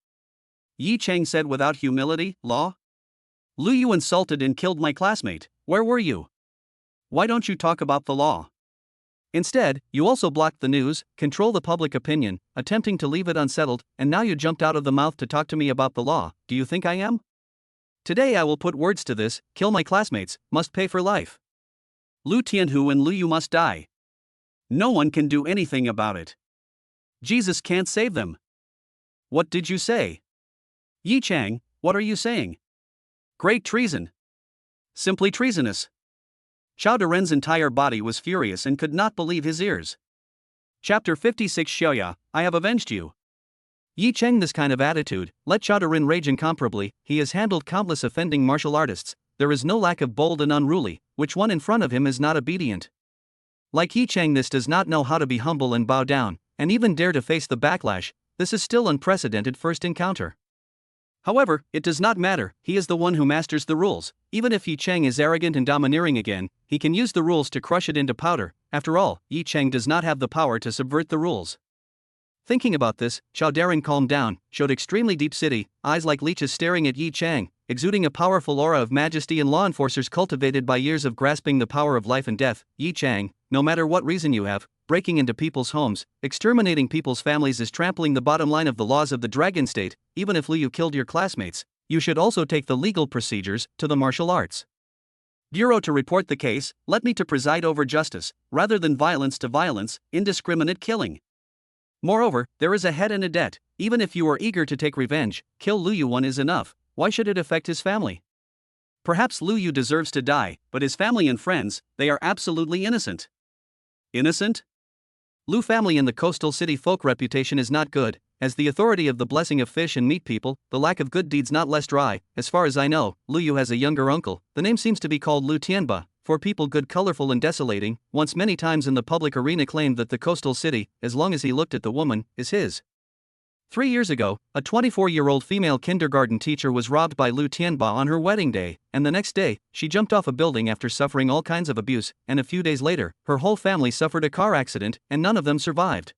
Yi Chang said without humility. Law? Lu, you insulted and killed my classmate. Where were you? Why don't you talk about the law? Instead, you also blocked the news, control the public opinion, attempting to leave it unsettled, and now you jumped out of the mouth to talk to me about the law. Do you think I am? Today I will put words to this, kill my classmates, must pay for life. Lu Tianhu and Lu Yu must die. No one can do anything about it. Jesus can't save them. What did you say? Yi Chang, what are you saying? Great treason. Simply treasonous. Chowdaran's entire body was furious and could not believe his ears. Chapter 56. Xiaoya, I have avenged you. Yi Chang, this kind of attitude let Chowdaran rage incomparably. He has handled countless offending martial artists. There is no lack of bold and unruly, which one in front of him is not obedient. Like Yi Chang, this does not know how to be humble and bow down, and even dare to face the backlash. This is still unprecedented first encounter. However, it does not matter, he is the one who masters the rules. Even if Yi Chang is arrogant and domineering again, he can use the rules to crush it into powder. After all, Yi Chang does not have the power to subvert the rules. Thinking about this, Chowdaran calmed down, showed extremely deep city, eyes like leeches staring at Yi Chang, exuding a powerful aura of majesty and law enforcers cultivated by years of grasping the power of life and death. Yi Chang, no matter what reason you have, breaking into people's homes, exterminating people's families is trampling the bottom line of the laws of the Dragon State. Even if Lu Yu killed your classmates, you should also take the legal procedures to the martial arts bureau to report the case. Let me to preside over justice, rather than violence to violence, indiscriminate killing. Moreover, there is a head and a debt. Even if you are eager to take revenge, kill Lu Yu. One is enough. Why should it affect his family? Perhaps Lu Yu deserves to die, but his family and friends, they are absolutely innocent. Innocent? Lu family in the coastal city folk reputation is not good. As the authority of the blessing of fish and meat people, the lack of good deeds not less dry. As far as I know, Lu Yu has a younger uncle. The name seems to be called Lu Tianba. For people good, colorful and desolating, once many times in the public arena claimed that the coastal city, as long as he looked at the woman, is his. 3 years ago, a 24-year-old female kindergarten teacher was robbed by Lu Tianba on her wedding day, and the next day, she jumped off a building after suffering all kinds of abuse, and a few days later, her whole family suffered a car accident, and none of them survived.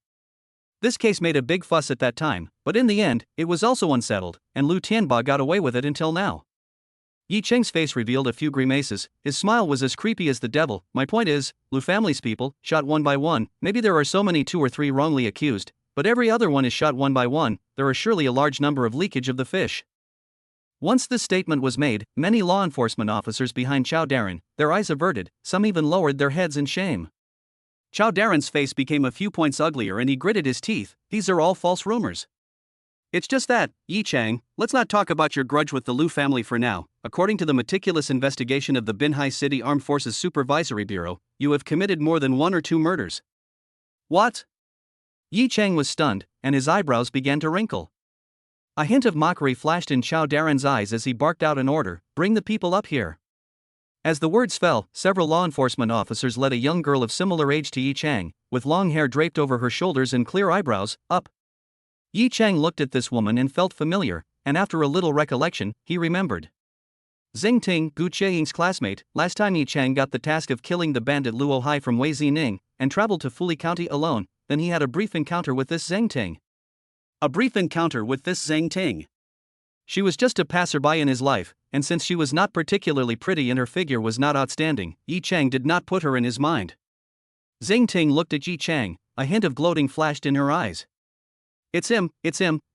This case made a big fuss at that time, but in the end, it was also unsettled, and Lu Tianba got away with it until now. Yi Cheng's face revealed a few grimaces. His smile was as creepy as the devil. My point is, Lu family's people, shot one by one. Maybe there are so many 2 or 3 wrongly accused, but every other one is shot one by one. There are surely a large number of leakage of the fish. Once this statement was made, many law enforcement officers behind Chowdaran, their eyes averted, some even lowered their heads in shame. Chowdaran's face became a few points uglier and he gritted his teeth. These are all false rumors. It's just that, Yi Chang, let's not talk about your grudge with the Lu family for now. According to the meticulous investigation of the Binhai City Armed Forces Supervisory Bureau, you have committed more than 1 or 2 murders. What? Yi Chang was stunned, and his eyebrows began to wrinkle. A hint of mockery flashed in Chowdaran's eyes as he barked out an order, bring the people up here. As the words fell, several law enforcement officers led a young girl of similar age to Yi Chang, with long hair draped over her shoulders and clear eyebrows, up. Yi Chang looked at this woman and felt familiar, and after a little recollection, he remembered. Zheng Ting, Gu Qieying's classmate. Last time Yi Chang got the task of killing the bandit Luo Hai from Wei Zining, and traveled to Fuli County alone, then he had a brief encounter with this Zheng Ting. A brief encounter with this Zheng Ting. She was just a passerby in his life, and since she was not particularly pretty and her figure was not outstanding, Yi Chang did not put her in his mind. Zheng Ting looked at Yi Chang, a hint of gloating flashed in her eyes. It's him,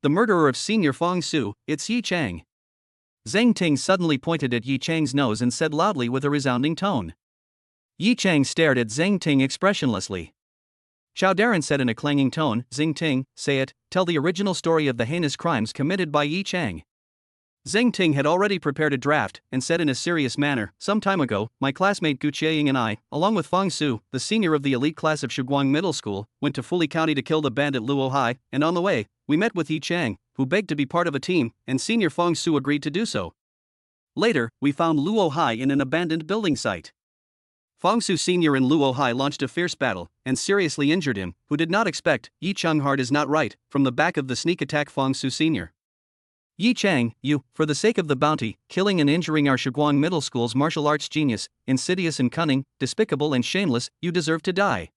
the murderer of Senior Fong Su, it's Yi Chang. Zhang Ting suddenly pointed at Yi Chang's nose and said loudly with a resounding tone. Yi Chang stared at Zhang Ting expressionlessly. Chao Darren said in a clanging tone, Zhang Ting, say it, tell the original story of the heinous crimes committed by Yi Chang. Zhang Ting had already prepared a draft and said in a serious manner, some time ago, my classmate Gu Qieying and I, along with Fong Su, the senior of the elite class of Shuguang Middle School, went to Fuli County to kill the bandit Luo Hai, and on the way, we met with Yi Chang, who begged to be part of a team, and senior Fong Su agreed to do so. Later, we found Luo Hai in an abandoned building site. Fong Su Sr. and Luo Hai launched a fierce battle and seriously injured him, who did not expect, Yi Chang heart is not right, from the back of the sneak attack Fong Su Sr. Yi Chang, you, for the sake of the bounty, killing and injuring our Shuguang Middle School's martial arts genius, insidious and cunning, despicable and shameless, you deserve to die.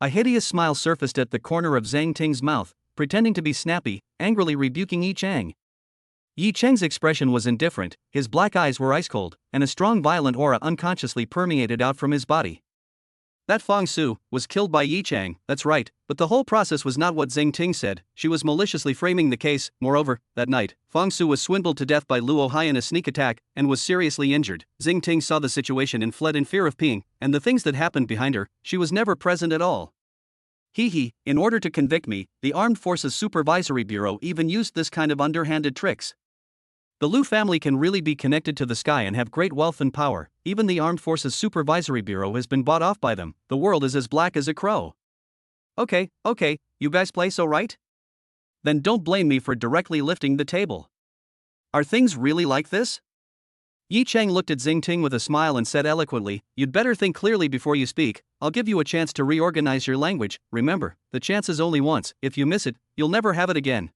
A hideous smile surfaced at the corner of Zhang Ting's mouth, pretending to be snappy, angrily rebuking Yi Chang. Yi Chang's expression was indifferent, his black eyes were ice cold, and a strong violent aura unconsciously permeated out from his body. That Fong Su was killed by Yi Chang, that's right, but the whole process was not what Zhang Ting said, she was maliciously framing the case. Moreover, that night, Fong Su was swindled to death by Luo Hai in a sneak attack, and was seriously injured. Zhang Ting saw the situation and fled in fear of Ping, and the things that happened behind her, she was never present at all. In order to convict me, the Armed Forces Supervisory Bureau even used this kind of underhanded tricks. The Liu family can really be connected to the sky and have great wealth and power, even the Armed Forces Supervisory Bureau has been bought off by them, the world is as black as a crow. Okay, you guys play so right? Then don't blame me for directly lifting the table. Are things really like this? Yi Chang looked at Zhang Ting with a smile and said eloquently, you'd better think clearly before you speak, I'll give you a chance to reorganize your language, remember, the chance is only once, if you miss it, you'll never have it again.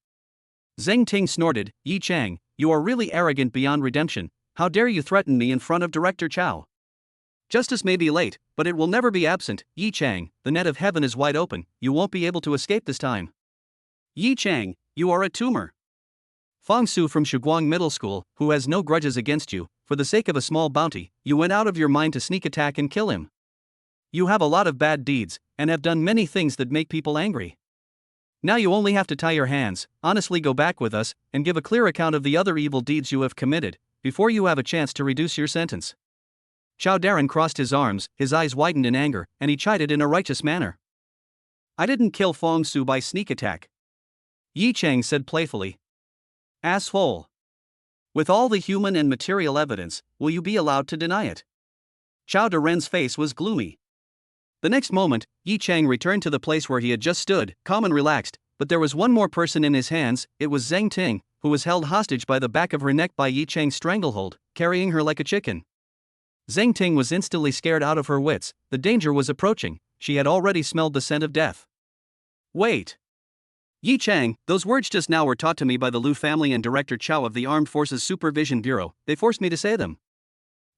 Zhang Ting snorted, Yi Chang, you are really arrogant beyond redemption, how dare you threaten me in front of Director Chao? Justice may be late, but it will never be absent, Yi Chang, the net of heaven is wide open, you won't be able to escape this time. Yi Chang, you are a tumor. Fong Su from Shuguang Middle School, who has no grudges against you, for the sake of a small bounty, you went out of your mind to sneak attack and kill him. You have a lot of bad deeds, and have done many things that make people angry. Now you only have to tie your hands, honestly go back with us, and give a clear account of the other evil deeds you have committed, before you have a chance to reduce your sentence. Chao Darren crossed his arms, his eyes widened in anger, and he chided in a righteous manner. I didn't kill Fong Su by sneak attack. Yi Chang said playfully. Asshole. With all the human and material evidence, will you be allowed to deny it? Chao Darren's face was gloomy. The next moment, Yi Chang returned to the place where he had just stood, calm and relaxed, but there was one more person in his hands, it was Zhang Ting, who was held hostage by the back of her neck by Yi Chang's stranglehold, carrying her like a chicken. Zhang Ting was instantly scared out of her wits, the danger was approaching, she had already smelled the scent of death. Wait. Yi Chang, those words just now were taught to me by the Liu family and Director Chao of the Armed Forces Supervision Bureau, they forced me to say them.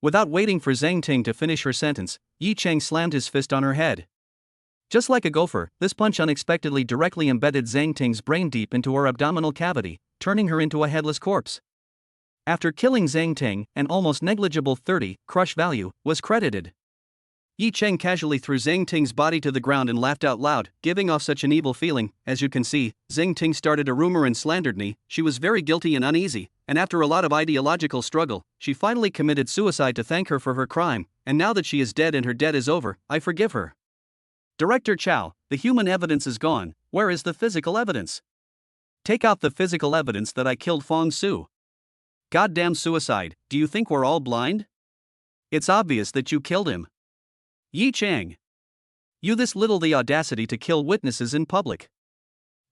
Without waiting for Zhang Ting to finish her sentence, Yi Chang slammed his fist on her head. Just like a gopher, this punch unexpectedly directly embedded Zhang Ting's brain deep into her abdominal cavity, turning her into a headless corpse. After killing Zhang Ting, an almost negligible 30 crush value was credited. Yi Chang casually threw Zhang Ting's body to the ground and laughed out loud, giving off such an evil feeling. As you can see, Zhang Ting started a rumor and slandered me, she was very guilty and uneasy, and after a lot of ideological struggle, she finally committed suicide to thank her for her crime, and now that she is dead and her debt is over, I forgive her. Director Chao, the human evidence is gone, where is the physical evidence? Take out the physical evidence that I killed Fong Su. Goddamn suicide, do you think we're all blind? It's obvious that you killed him. Yi Chang. You this little the audacity to kill witnesses in public.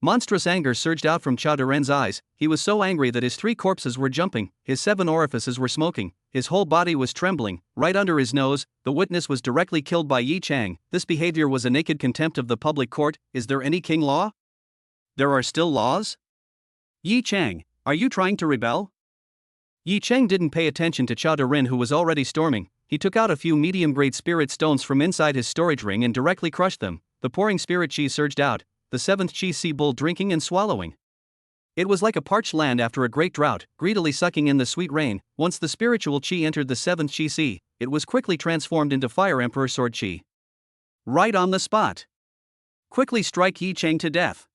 Monstrous anger surged out from Chao Darren's eyes, he was so angry that his 3 corpses were jumping, his 7 orifices were smoking, his whole body was trembling, right under his nose, the witness was directly killed by Yi Chang, this behavior was a naked contempt of the public court, is there any king law? There are still laws? Yi Chang, are you trying to rebel? Yi Chang didn't pay attention to Chao Darren who was already storming, he took out a few medium-grade spirit stones from inside his storage ring and directly crushed them, the pouring spirit chi surged out, the 7th chi sea bull drinking and swallowing. It was like a parched land after a great drought, greedily sucking in the sweet rain. Once the spiritual chi entered the 7th chi sea, it was quickly transformed into Fire Emperor Sword Chi. Right on the spot. Quickly strike Yi Chang to death.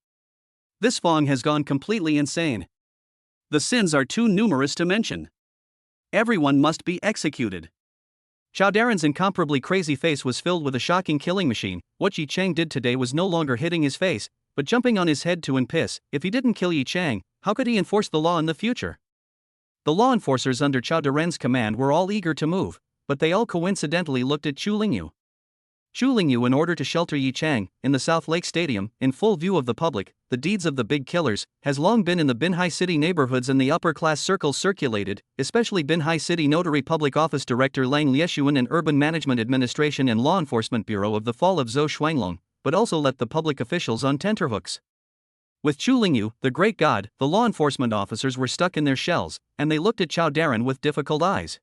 This Fong has gone completely insane. The sins are too numerous to mention. Everyone must be executed. Chao Daren's incomparably crazy face was filled with a shocking killing machine. What Yi Chang did today was no longer hitting his face, but jumping on his head to and piss. If he didn't kill Yi Chang, how could he enforce the law in the future? The law enforcers under Chao Daren's command were all eager to move, but they all coincidentally looked at Chu Lingyu. Chu Lingyu, in order to shelter Yi Chang, in the South Lake Stadium, in full view of the public, the deeds of the big killers, has long been in the Binhai City neighborhoods and the upper-class circles circulated, especially Binhai City Notary Public Office Director Lang Lieshuan and Urban Management Administration and Law Enforcement Bureau of the fall of Zhou Shuanglong, but also let the public officials on tenterhooks. With Chu Lingyu, the great god, the law enforcement officers were stuck in their shells, and they looked at Chao Daren with difficult eyes.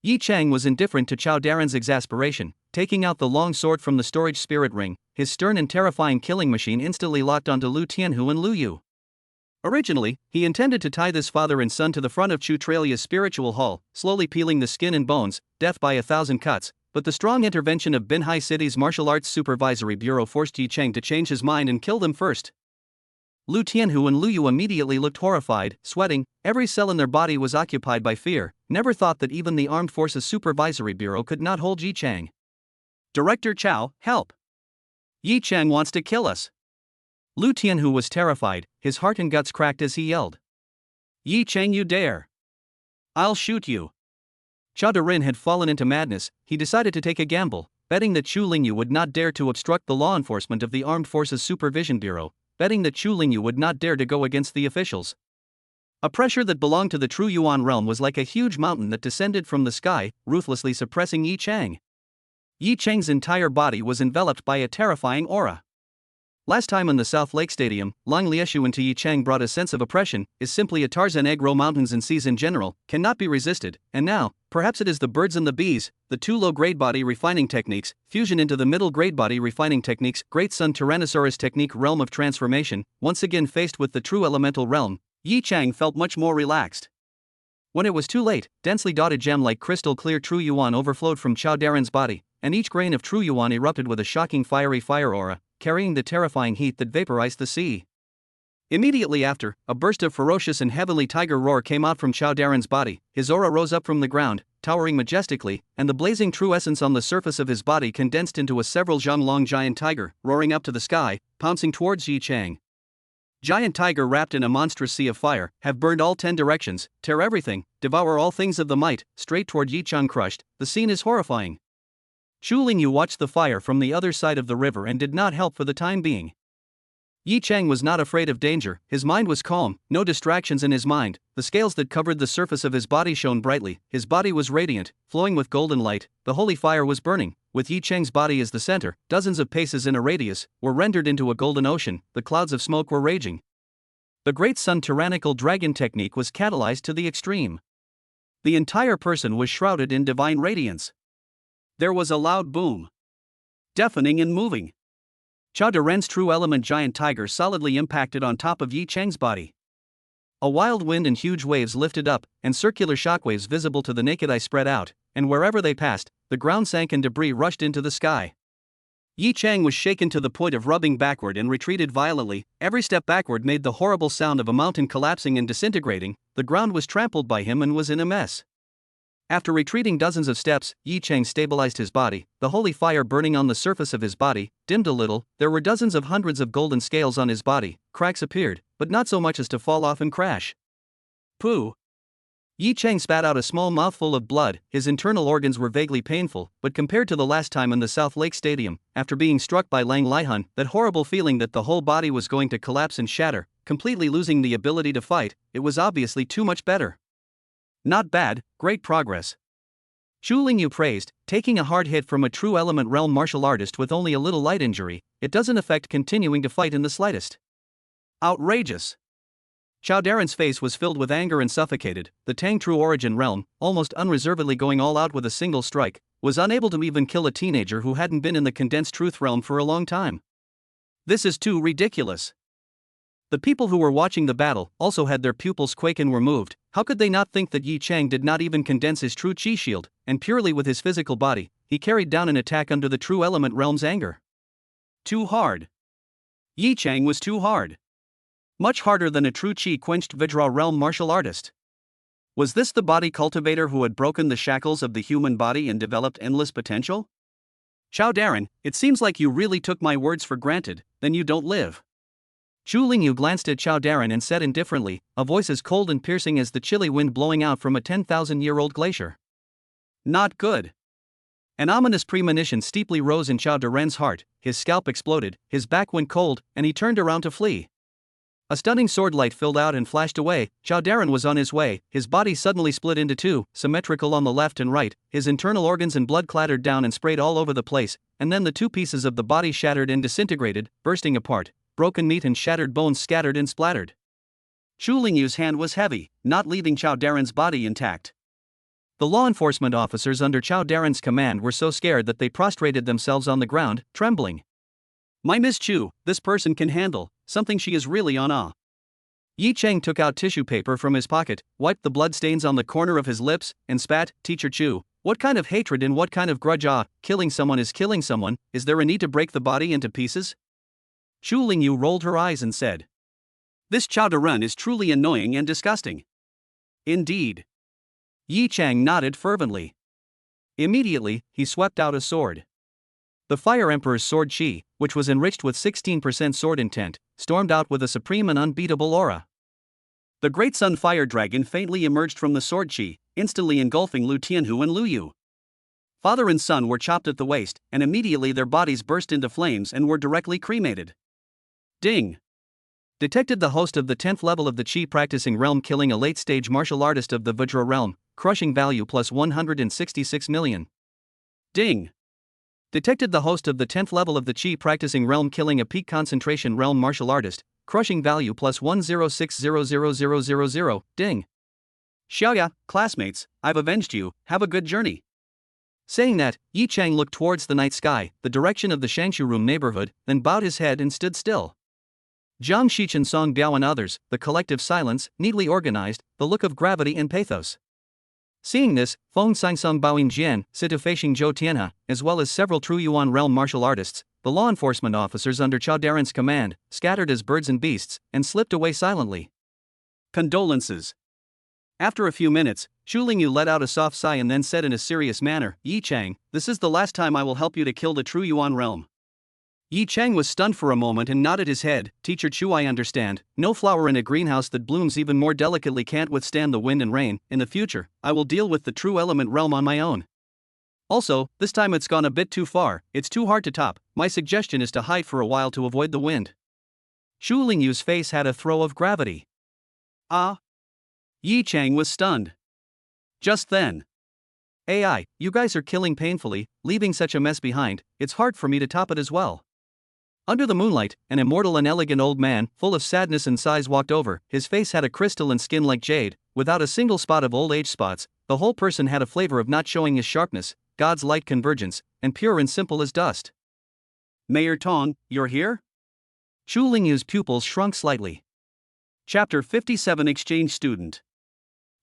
Yi Chang was indifferent to Chao Daren's exasperation. Taking out the long sword from the storage spirit ring, his stern and terrifying killing machine instantly locked onto Lu Tianhu and Lu Yu. Originally, he intended to tie this father and son to the front of Chu Tralia's spiritual hall, slowly peeling the skin and bones, death by 1,000 cuts, but the strong intervention of Binhai City's Martial Arts Supervisory Bureau forced Yi Chang to change his mind and kill them first. Lu Tianhu and Lu Yu immediately looked horrified, sweating, every cell in their body was occupied by fear, never thought that even the Armed Forces Supervisory Bureau could not hold Yi Chang. Director Chow, help! Yi Chang wants to kill us! Lu Tianhu was terrified, his heart and guts cracked as he yelled. Yi Chang, you dare! I'll shoot you! Chao Daren had fallen into madness. He decided to take a gamble, betting that Chu Lingyu would not dare to obstruct the law enforcement of the Armed Forces Supervision Bureau, betting that Chu Lingyu would not dare to go against the officials. A pressure that belonged to the true Yuan realm was like a huge mountain that descended from the sky, ruthlessly suppressing Yi Chang. Yi Chang's entire body was enveloped by a terrifying aura. Last time in the South Lake Stadium, Lang Lieshuan to Yi Chang brought a sense of oppression, is simply a Tarzan egg row mountains and seas in general, cannot be resisted, and now, perhaps it is the birds and the bees, the two low-grade body refining techniques, fusion into the middle-grade body refining techniques, Great Sun Tyrannosaurus technique realm of transformation, once again faced with the true elemental realm, Yi Chang felt much more relaxed. When it was too late, densely dotted gem-like crystal clear true yuan overflowed from Chao Daren's body, and each grain of true yuan erupted with a shocking fiery fire aura, carrying the terrifying heat that vaporized the sea. Immediately after, a burst of ferocious and heavenly tiger roar came out from Chao Daren's body, his aura rose up from the ground, towering majestically, and the blazing true essence on the surface of his body condensed into a several zhang-long giant tiger, roaring up to the sky, pouncing towards Yi Chang. Giant tiger wrapped in a monstrous sea of fire, have burned all 10 directions, tear everything, devour all things of the might, straight toward Yi Chang crushed. The scene is horrifying. Chu Lingyu watched the fire from the other side of the river and did not help for the time being. Yi Chang was not afraid of danger, his mind was calm, no distractions in his mind, the scales that covered the surface of his body shone brightly, his body was radiant, flowing with golden light, the holy fire was burning, with Yi Chang's body as the center, dozens of paces in a radius, were rendered into a golden ocean, the clouds of smoke were raging. The Great Sun Tyrannical Dragon technique was catalyzed to the extreme. The entire person was shrouded in divine radiance. There was a loud boom. Deafening and moving. Chao Daren's true element giant tiger solidly impacted on top of Yi Chang's body. A wild wind and huge waves lifted up, and circular shockwaves visible to the naked eye spread out, and wherever they passed, the ground sank and debris rushed into the sky. Yi Chang was shaken to the point of rubbing backward and retreated violently. Every step backward made the horrible sound of a mountain collapsing and disintegrating. The ground was trampled by him and was in a mess. After retreating dozens of steps, Yi Chang stabilized his body, the holy fire burning on the surface of his body, dimmed a little, there were dozens of hundreds of golden scales on his body, cracks appeared, but not so much as to fall off and crash. Pooh! Yi Chang spat out a small mouthful of blood, his internal organs were vaguely painful, but compared to the last time in the South Lake Stadium, after being struck by Lang Lihan, that horrible feeling that the whole body was going to collapse and shatter, completely losing the ability to fight, it was obviously too much better. Not bad, great progress. Chu Lingyu praised, taking a hard hit from a true element realm martial artist with only a little light injury, it doesn't affect continuing to fight in the slightest. Outrageous. Chao Daren's face was filled with anger and suffocated. The Tang True Origin realm, almost unreservedly going all out with a single strike, was unable to even kill a teenager who hadn't been in the condensed truth realm for a long time. This is too ridiculous. The people who were watching the battle also had their pupils quake and were moved. How could they not think that Yi Chang did not even condense his true chi shield, and purely with his physical body, he carried down an attack under the true element realm's anger? Too hard. Yi Chang was too hard. Much harder than a true chi-quenched Vajra realm martial artist. Was this the body cultivator who had broken the shackles of the human body and developed endless potential? Chao Darren, it seems like you really took my words for granted, then you don't live. Chu Lingyu glanced at Chao Darren and said indifferently, a voice as cold and piercing as the chilly wind blowing out from a 10,000-year-old glacier. Not good. An ominous premonition steeply rose in Chao Darren's heart, his scalp exploded, his back went cold, and he turned around to flee. A stunning sword light filled out and flashed away. Chao Darren was on his way, his body suddenly split into two, symmetrical on the left and right, his internal organs and blood clattered down and sprayed all over the place, and then the two pieces of the body shattered and disintegrated, bursting apart, broken meat and shattered bones scattered and splattered. Chu Lingyu's hand was heavy, not leaving Chao Darren's body intact. The law enforcement officers under Chao Darren's command were so scared that they prostrated themselves on the ground, trembling. My Miss Chu, this person can handle something. She is really on awe. Yi Cheng took out tissue paper from his pocket, wiped the blood stains on the corner of his lips, and spat, Teacher Chu, what kind of hatred and what kind of grudge? Killing someone is killing someone, is there a need to break the body into pieces? Chu Lingyu rolled her eyes and said, This Chao Darren is truly annoying and disgusting. Indeed. Yi Cheng nodded fervently. Immediately, he swept out a sword. The Fire Emperor's sword Qi, which was enriched with 16% sword intent, stormed out with a supreme and unbeatable aura. The Great Sun Fire Dragon faintly emerged from the sword Qi, instantly engulfing Lu Tianhu and Lu Yu. Father and son were chopped at the waist, and immediately their bodies burst into flames and were directly cremated. Ding! Detected the host of the 10th level of the Qi practicing realm killing a late-stage martial artist of the Vajra realm, crushing value plus 166 million. Ding! Detected the host of the 10th level of the Qi practicing realm killing a peak concentration realm martial artist, crushing value plus 106000000. Ding! Xiaoya, classmates, I've avenged you, have a good journey. Saying that, Yi Cheng looked towards the night sky, the direction of the Shangshu Room neighborhood, then bowed his head and stood still. Jiang Shichen, Song Biao and others, the collective silence, neatly organized, the look of gravity and pathos. Seeing this, Feng Sangsung Baoing Jian, Situ Feixing Zhou Tianhe, as well as several true Yuan realm martial artists, the law enforcement officers under Chao Darren's command, scattered as birds and beasts, and slipped away silently. Condolences. After a few minutes, Chu Lingyu let out a soft sigh and then said in a serious manner, Yi Cheng, this is the last time I will help you to kill the true Yuan realm. Yi Cheng was stunned for a moment and nodded his head. Teacher Chu, I understand. No flower in a greenhouse that blooms even more delicately can't withstand the wind and rain. In the future, I will deal with the true element realm on my own. Also, this time it's gone a bit too far, it's too hard to top. My suggestion is to hide for a while to avoid the wind. Chu Lingyu's face had a throw of gravity. Ah? Yi Cheng was stunned. Just then. AI, you guys are killing painfully, leaving such a mess behind, it's hard for me to top it as well. Under the moonlight, an immortal and elegant old man, full of sadness and sighs, walked over. His face had a crystalline skin like jade, without a single spot of old age spots. The whole person had a flavor of not showing his sharpness, God's light convergence, and pure and simple as dust. Mayor Tong, you're here? Chu Lingyu's pupils shrunk slightly. Chapter 57 Exchange Student.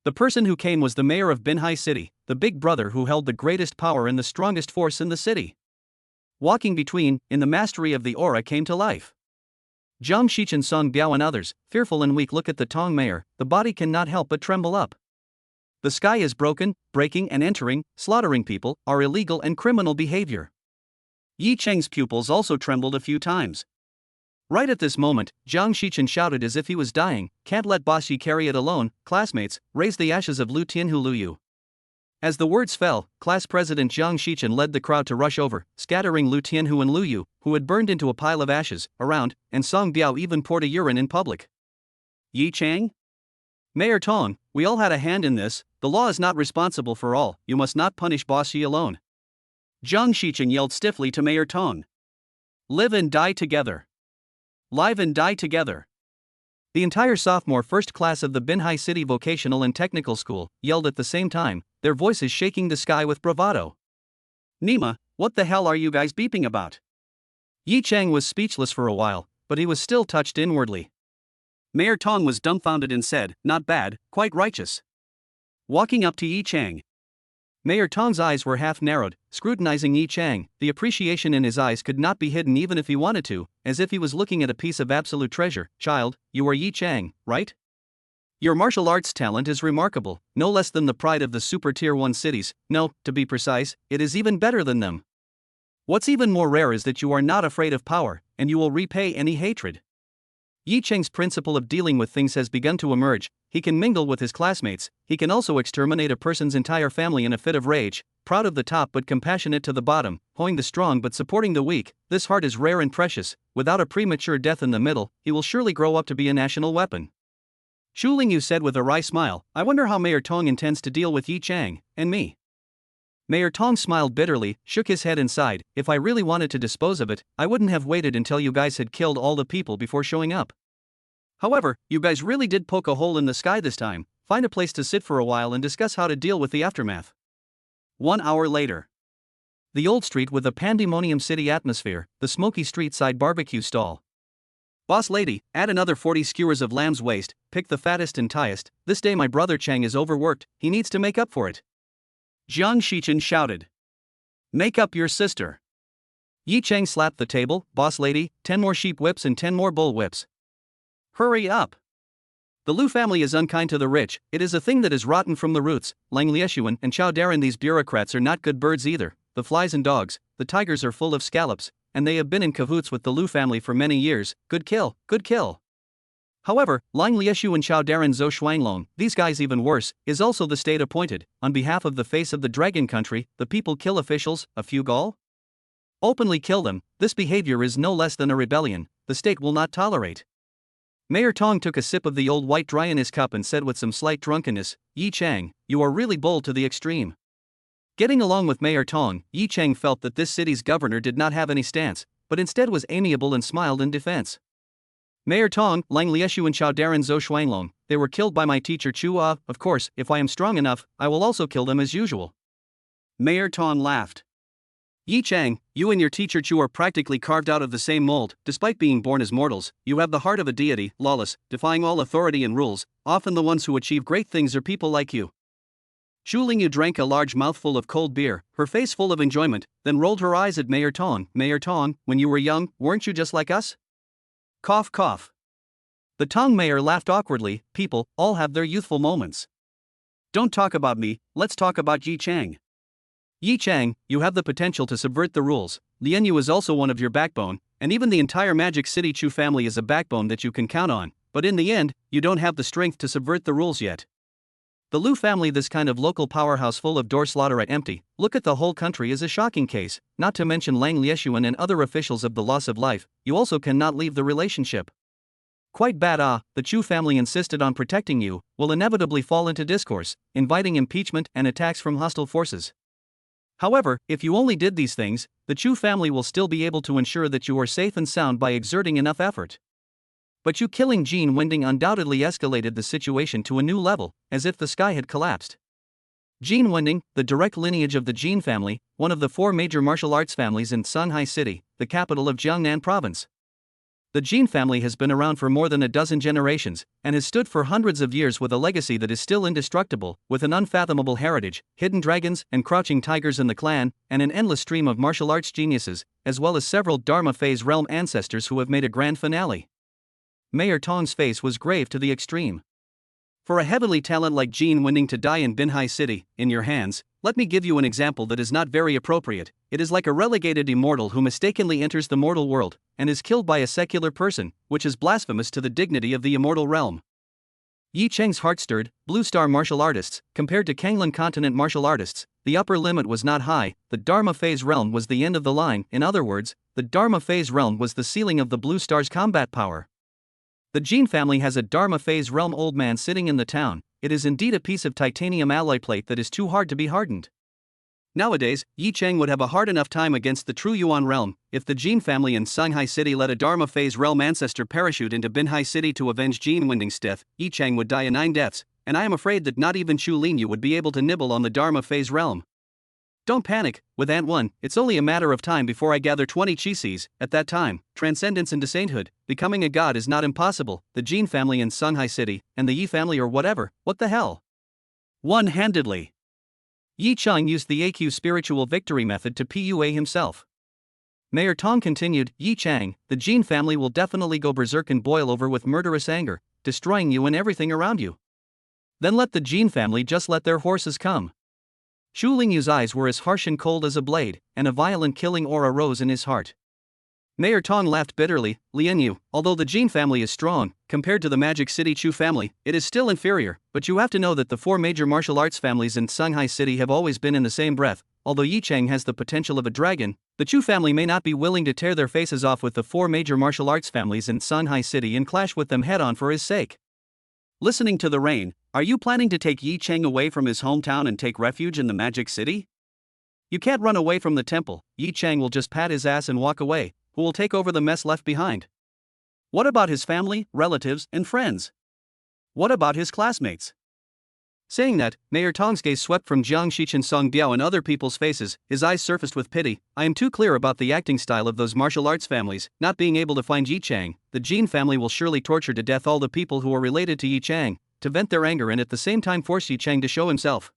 The person who came was the mayor of Binhai City, the big brother who held the greatest power and the strongest force in the city. Walking between, in the mastery of the aura, came to life. Jiang Shichen, Song Biao and others, fearful and weak, look at the Tong mayor, the body cannot help but tremble up. The sky is broken, breaking and entering, slaughtering people, are illegal and criminal behavior. Yi Cheng's pupils also trembled a few times. Right at this moment, Jiang Shichen shouted as if he was dying, can't let Boss Yi carry it alone, classmates, raise the ashes of Lu Tianhu Lu Yu. As the words fell, class president Jiang Shichen led the crowd to rush over, scattering Lu Tianhu and Lu Yu, who had burned into a pile of ashes, around, and Song Biao even poured a urine in public. Yi Cheng? Mayor Tong, we all had a hand in this, the law is not responsible for all, you must not punish Boss Yi alone. Jiang Shichen yelled stiffly to Mayor Tong. Live and die together. Live and die together. The entire sophomore first class of the Binhai City Vocational and Technical School yelled at the same time, their voices shaking the sky with bravado. Nima, what the hell are you guys beeping about? Yi Cheng was speechless for a while, but he was still touched inwardly. Mayor Tong was dumbfounded and said, not bad, quite righteous. Walking up to Yi Cheng. Mayor Tong's eyes were half narrowed, scrutinizing Yi Chang. The appreciation in his eyes could not be hidden even if he wanted to, as if he was looking at a piece of absolute treasure. Child, you are Yi Chang, right? Your martial arts talent is remarkable, no less than the pride of the super tier 1 cities. No, to be precise, it is even better than them. What's even more rare is that you are not afraid of power, and you will repay any hatred. Yi Cheng's principle of dealing with things has begun to emerge. He can mingle with his classmates, he can also exterminate a person's entire family in a fit of rage, proud of the top but compassionate to the bottom, holding the strong but supporting the weak. This heart is rare and precious. Without a premature death in the middle, he will surely grow up to be a national weapon. Shu Lingyu said with a wry smile, I wonder how Mayor Tong intends to deal with Yi Chang, and me. Mayor Tong smiled bitterly, shook his head and sighed, if I really wanted to dispose of it, I wouldn't have waited until you guys had killed all the people before showing up. However, you guys really did poke a hole in the sky this time. Find a place to sit for a while and discuss how to deal with the aftermath. 1 hour later. The old street with a pandemonium city atmosphere, the smoky street-side barbecue stall. Boss lady, add another 40 skewers of lamb's waist, pick the fattest and tiest. This day my brother Chang is overworked, he needs to make up for it. Jiang Shichen shouted. Make up your sister. Yi Chang slapped the table, boss lady, 10 more sheep whips and 10 more bull whips. Hurry up. The Lu family is unkind to the rich, it is a thing that is rotten from the roots. Lang Lieshuan and Chao Darren, these bureaucrats are not good birds either. The flies and dogs, the tigers are full of scallops, and they have been in cahoots with the Lu family for many years. Good kill, good kill. However, Lang Lieshu and Chao Darren Zhou Shuanglong, these guys even worse, is also the state appointed. On behalf of the face of the dragon country, the people kill officials, a few gall? Openly kill them. This behavior is no less than a rebellion, the state will not tolerate. Mayor Tong took a sip of the old white dry in his cup and said with some slight drunkenness, Yi Chang, you are really bold to the extreme. Getting along with Mayor Tong, Yi Chang felt that this city's governor did not have any stance, but instead was amiable and smiled in defense. Mayor Tong, Lang Lieshu and Chao Darren Zhou Shuanglong, they were killed by my teacher Chu. Of course, if I am strong enough, I will also kill them as usual. Mayor Tong laughed. Yi Chang, you and your teacher Chu are practically carved out of the same mold. Despite being born as mortals, you have the heart of a deity, lawless, defying all authority and rules. Often the ones who achieve great things are people like you. Shu Lingyu drank a large mouthful of cold beer, her face full of enjoyment, then rolled her eyes at Mayor Tong. Mayor Tong, when you were young, weren't you just like us? Cough cough. The Tong mayor laughed awkwardly. People all have their youthful moments. Don't talk about me, let's talk about Yi Chang. Yi Chang, you have the potential to subvert the rules. Lian Yu is also one of your backbone, and even the entire Magic City Chu family is a backbone that you can count on, but in the end, you don't have the strength to subvert the rules yet. The Lu family, this kind of local powerhouse full of door slaughter at empty, look at the whole country, is a shocking case, not to mention Lang Lieshuan and other officials of the loss of life. You also cannot leave the relationship. Quite bad. The Chu family insisted on protecting you, will inevitably fall into discourse, inviting impeachment and attacks from hostile forces. However, if you only did these things, the Chu family will still be able to ensure that you are safe and sound by exerting enough effort. But you killing Jin Wending undoubtedly escalated the situation to a new level, as if the sky had collapsed. Jin Wending, the direct lineage of the Jin family, one of the 4 major martial arts families in Songhai City, the capital of Jiangnan province. The Jin family has been around for more than a dozen generations, and has stood for hundreds of years with a legacy that is still indestructible, with an unfathomable heritage, hidden dragons and crouching tigers in the clan, and an endless stream of martial arts geniuses, as well as several Dharma phase realm ancestors who have made a grand finale. Mayor Tong's face was grave to the extreme. For a heavenly talent like Jin Wending to die in Binhai City, in your hands, let me give you an example that is not very appropriate. It is like a relegated immortal who mistakenly enters the mortal world, and is killed by a secular person, which is blasphemous to the dignity of the immortal realm. Yi Cheng's heart stirred. Blue Star martial artists, compared to Kanglan continent martial artists, the upper limit was not high. The Dharma phase realm was the end of the line. In other words, the Dharma phase realm was the ceiling of the Blue Star's combat power. The Jin family has a Dharma phase realm old man sitting in the town. It is indeed a piece of titanium alloy plate that is too hard to be hardened. Nowadays, Yi Chang would have a hard enough time against the true Yuan realm. If the Jin family in Songhai City let a Dharma phase realm ancestor parachute into Binhai City to avenge Jin Wending's death, Yi Chang would die in 9 deaths, and I am afraid that not even Chu Lingyu would be able to nibble on the Dharma phase realm. Don't panic, with Ant 1, it's only a matter of time before I gather 20 Chisis. At that time, transcendence into sainthood, becoming a god is not impossible. The Jin family in Songhai City, and the Yi family or whatever, what the hell? One-handedly. Yi Chang used the AQ spiritual victory method to PUA himself. Mayor Tong continued, Yi Chang, the Jin family will definitely go berserk and boil over with murderous anger, destroying you and everything around you. Then let the Jin family just let their horses come. Shu Lingyu's eyes were as harsh and cold as a blade, and a violent killing aura rose in his heart. Mayor Tong laughed bitterly, Lian Yu, although the Jin family is strong, compared to the Magic City Chu family, it is still inferior, but you have to know that the 4 major martial arts families in Shanghai City have always been in the same breath. Although Yi Chang has the potential of a dragon, the Chu family may not be willing to tear their faces off with the 4 major martial arts families in Shanghai City and clash with them head-on for his sake. Listening to the rain, are you planning to take Yi Chang away from his hometown and take refuge in the Magic City? You can't run away from the temple. Yi Chang will just pat his ass and walk away. Who will take over the mess left behind? What about his family, relatives, and friends? What about his classmates? Saying that, Mayor Tong's gaze swept from Jiang Shich and Song Biao and other people's faces, his eyes surfaced with pity. I am too clear about the acting style of those martial arts families, not being able to find Yi Chang. The Jin family will surely torture to death all the people who are related to Yi Chang, to vent their anger and at the same time force Yi Chang to show himself.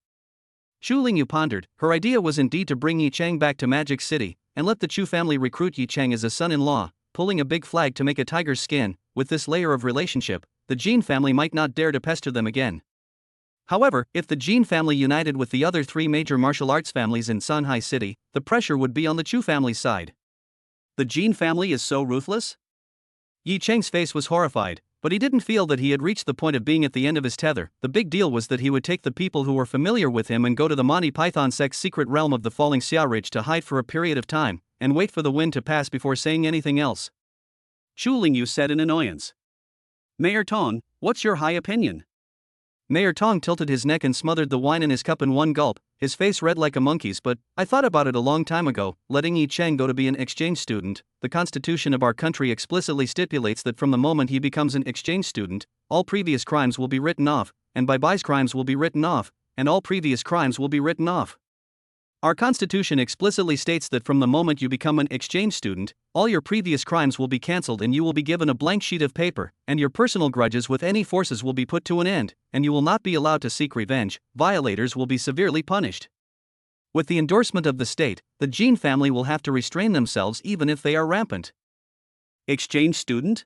Shu Lingyu pondered. Her idea was indeed to bring Yi Chang back to Magic City, and let the Chu family recruit Yi Chang as a son-in-law, pulling a big flag to make a tiger's skin. With this layer of relationship, the Jin family might not dare to pester them again. However, if the Jin family united with the other 3 major martial arts families in Shanghai City, the pressure would be on the Chu family's side. The Jin family is so ruthless? Yi Chang's face was horrified, but he didn't feel that he had reached the point of being at the end of his tether. The big deal was that he would take the people who were familiar with him and go to the Monty Python sect's secret realm of the Falling Xia Ridge to hide for a period of time, and wait for the wind to pass before saying anything else. Shu Lingyu said in annoyance. Mayor Tong, what's your high opinion? Mayor Tong tilted his neck and smothered the wine in his cup in one gulp, his face red like a monkey's. But I thought about it a long time ago, letting Yi Chang go to be an exchange student. The constitution of our country explicitly stipulates that from the moment he becomes an exchange student, all previous crimes will be written off, and Bai's crimes will be written off, and all previous crimes will be written off. Our constitution explicitly states that from the moment you become an exchange student, all your previous crimes will be cancelled and you will be given a blank sheet of paper, and your personal grudges with any forces will be put to an end, and you will not be allowed to seek revenge. Violators will be severely punished. With the endorsement of the state, the Jin family will have to restrain themselves even if they are rampant. Exchange student?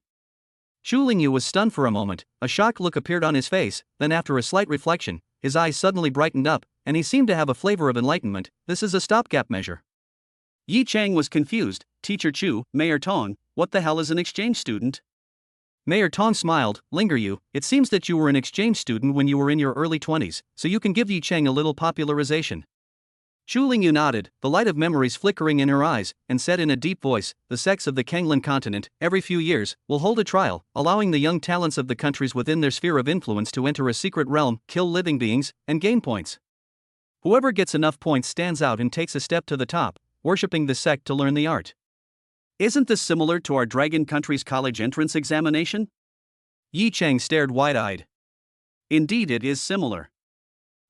Shu Lingyu was stunned for a moment. A shocked look appeared on his face, then after a slight reflection, his eyes suddenly brightened up, and he seemed to have a flavor of enlightenment. This is a stopgap measure. Yi Chang was confused. Teacher Chu, Mayor Tong, what the hell is an exchange student? Mayor Tong smiled. Linger you, it seems that you were an exchange student when you were in your early 20s, so you can give Yi Chang a little popularization. Shu Lingyu nodded, the light of memories flickering in her eyes, and said in a deep voice, the sects of the Kanglan continent, every few years, will hold a trial, allowing the young talents of the countries within their sphere of influence to enter a secret realm, kill living beings, and gain points. Whoever gets enough points stands out and takes a step to the top, worshipping the sect to learn the art. Isn't this similar to our Dragon Country's college entrance examination? Yi Chang stared wide-eyed. Indeed it is similar.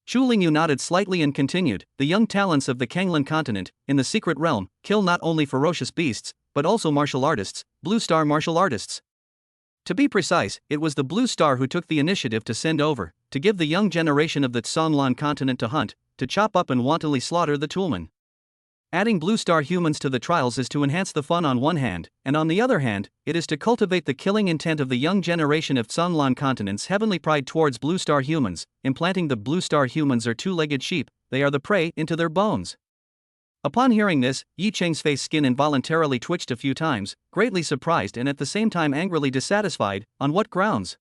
Shu Lingyu nodded slightly and continued, the young talents of the Kanglan continent, in the secret realm, kill not only ferocious beasts, but also martial artists, Blue Star martial artists. To be precise, it was the Blue Star who took the initiative to send over, to give the young generation of the Tsanglan continent to hunt, to chop up and wantonly slaughter the Toolmen. Adding Blue Star humans to the trials is to enhance the fun on one hand, and on the other hand, it is to cultivate the killing intent of the young generation of Tsanglan continent's heavenly pride towards Blue Star humans. Implanting the Blue Star humans are 2-legged sheep, they are the prey into their bones. Upon hearing this, Yi Chang's face skin involuntarily twitched a few times, greatly surprised and at the same time angrily dissatisfied. On what grounds?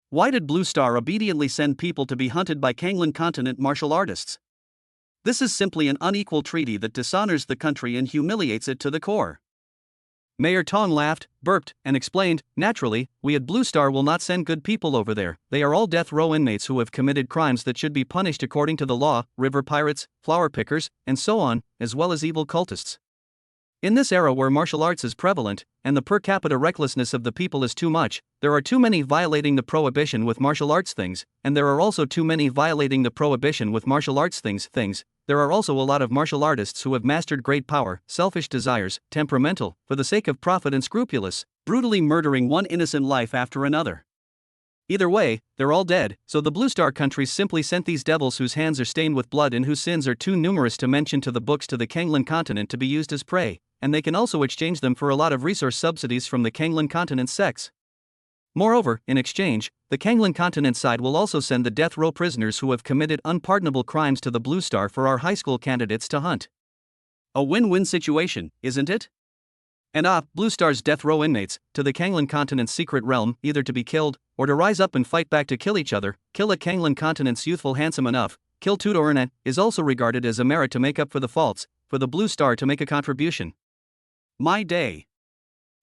Why did Blue Star obediently send people to be hunted by Kanglan continent martial artists? This is simply an unequal treaty that dishonors the country and humiliates it to the core. Mayor Tong laughed, burped, and explained, naturally, we at Blue Star will not send good people over there. They are all death row inmates who have committed crimes that should be punished according to the law, river pirates, flower pickers, and so on, as well as evil cultists. In this era where martial arts is prevalent, and the per capita recklessness of the people is too much, there are too many violating the prohibition with martial arts things, and there are also too many violating the prohibition with martial arts things. There are also a lot of martial artists who have mastered great power, selfish desires, temperamental, for the sake of profit and scrupulous, brutally murdering one innocent life after another. Either way, they're all dead, so the Blue Star countries simply sent these devils whose hands are stained with blood and whose sins are too numerous to mention to the books to the Kanglan continent to be used as prey, and they can also exchange them for a lot of resource subsidies from the Kanglan continent's sects. Moreover, in exchange, the Kanglan continent side will also send the death row prisoners who have committed unpardonable crimes to the Blue Star for our high school candidates to hunt. A win-win situation, isn't it? And Blue Star's death row inmates, to the Kanglan continent's secret realm, either to be killed, or to rise up and fight back to kill each other. Kill a Kanglan continent's youthful handsome enough, kill two to earn it, is also regarded as a merit to make up for the faults, for the Blue Star to make a contribution. My day.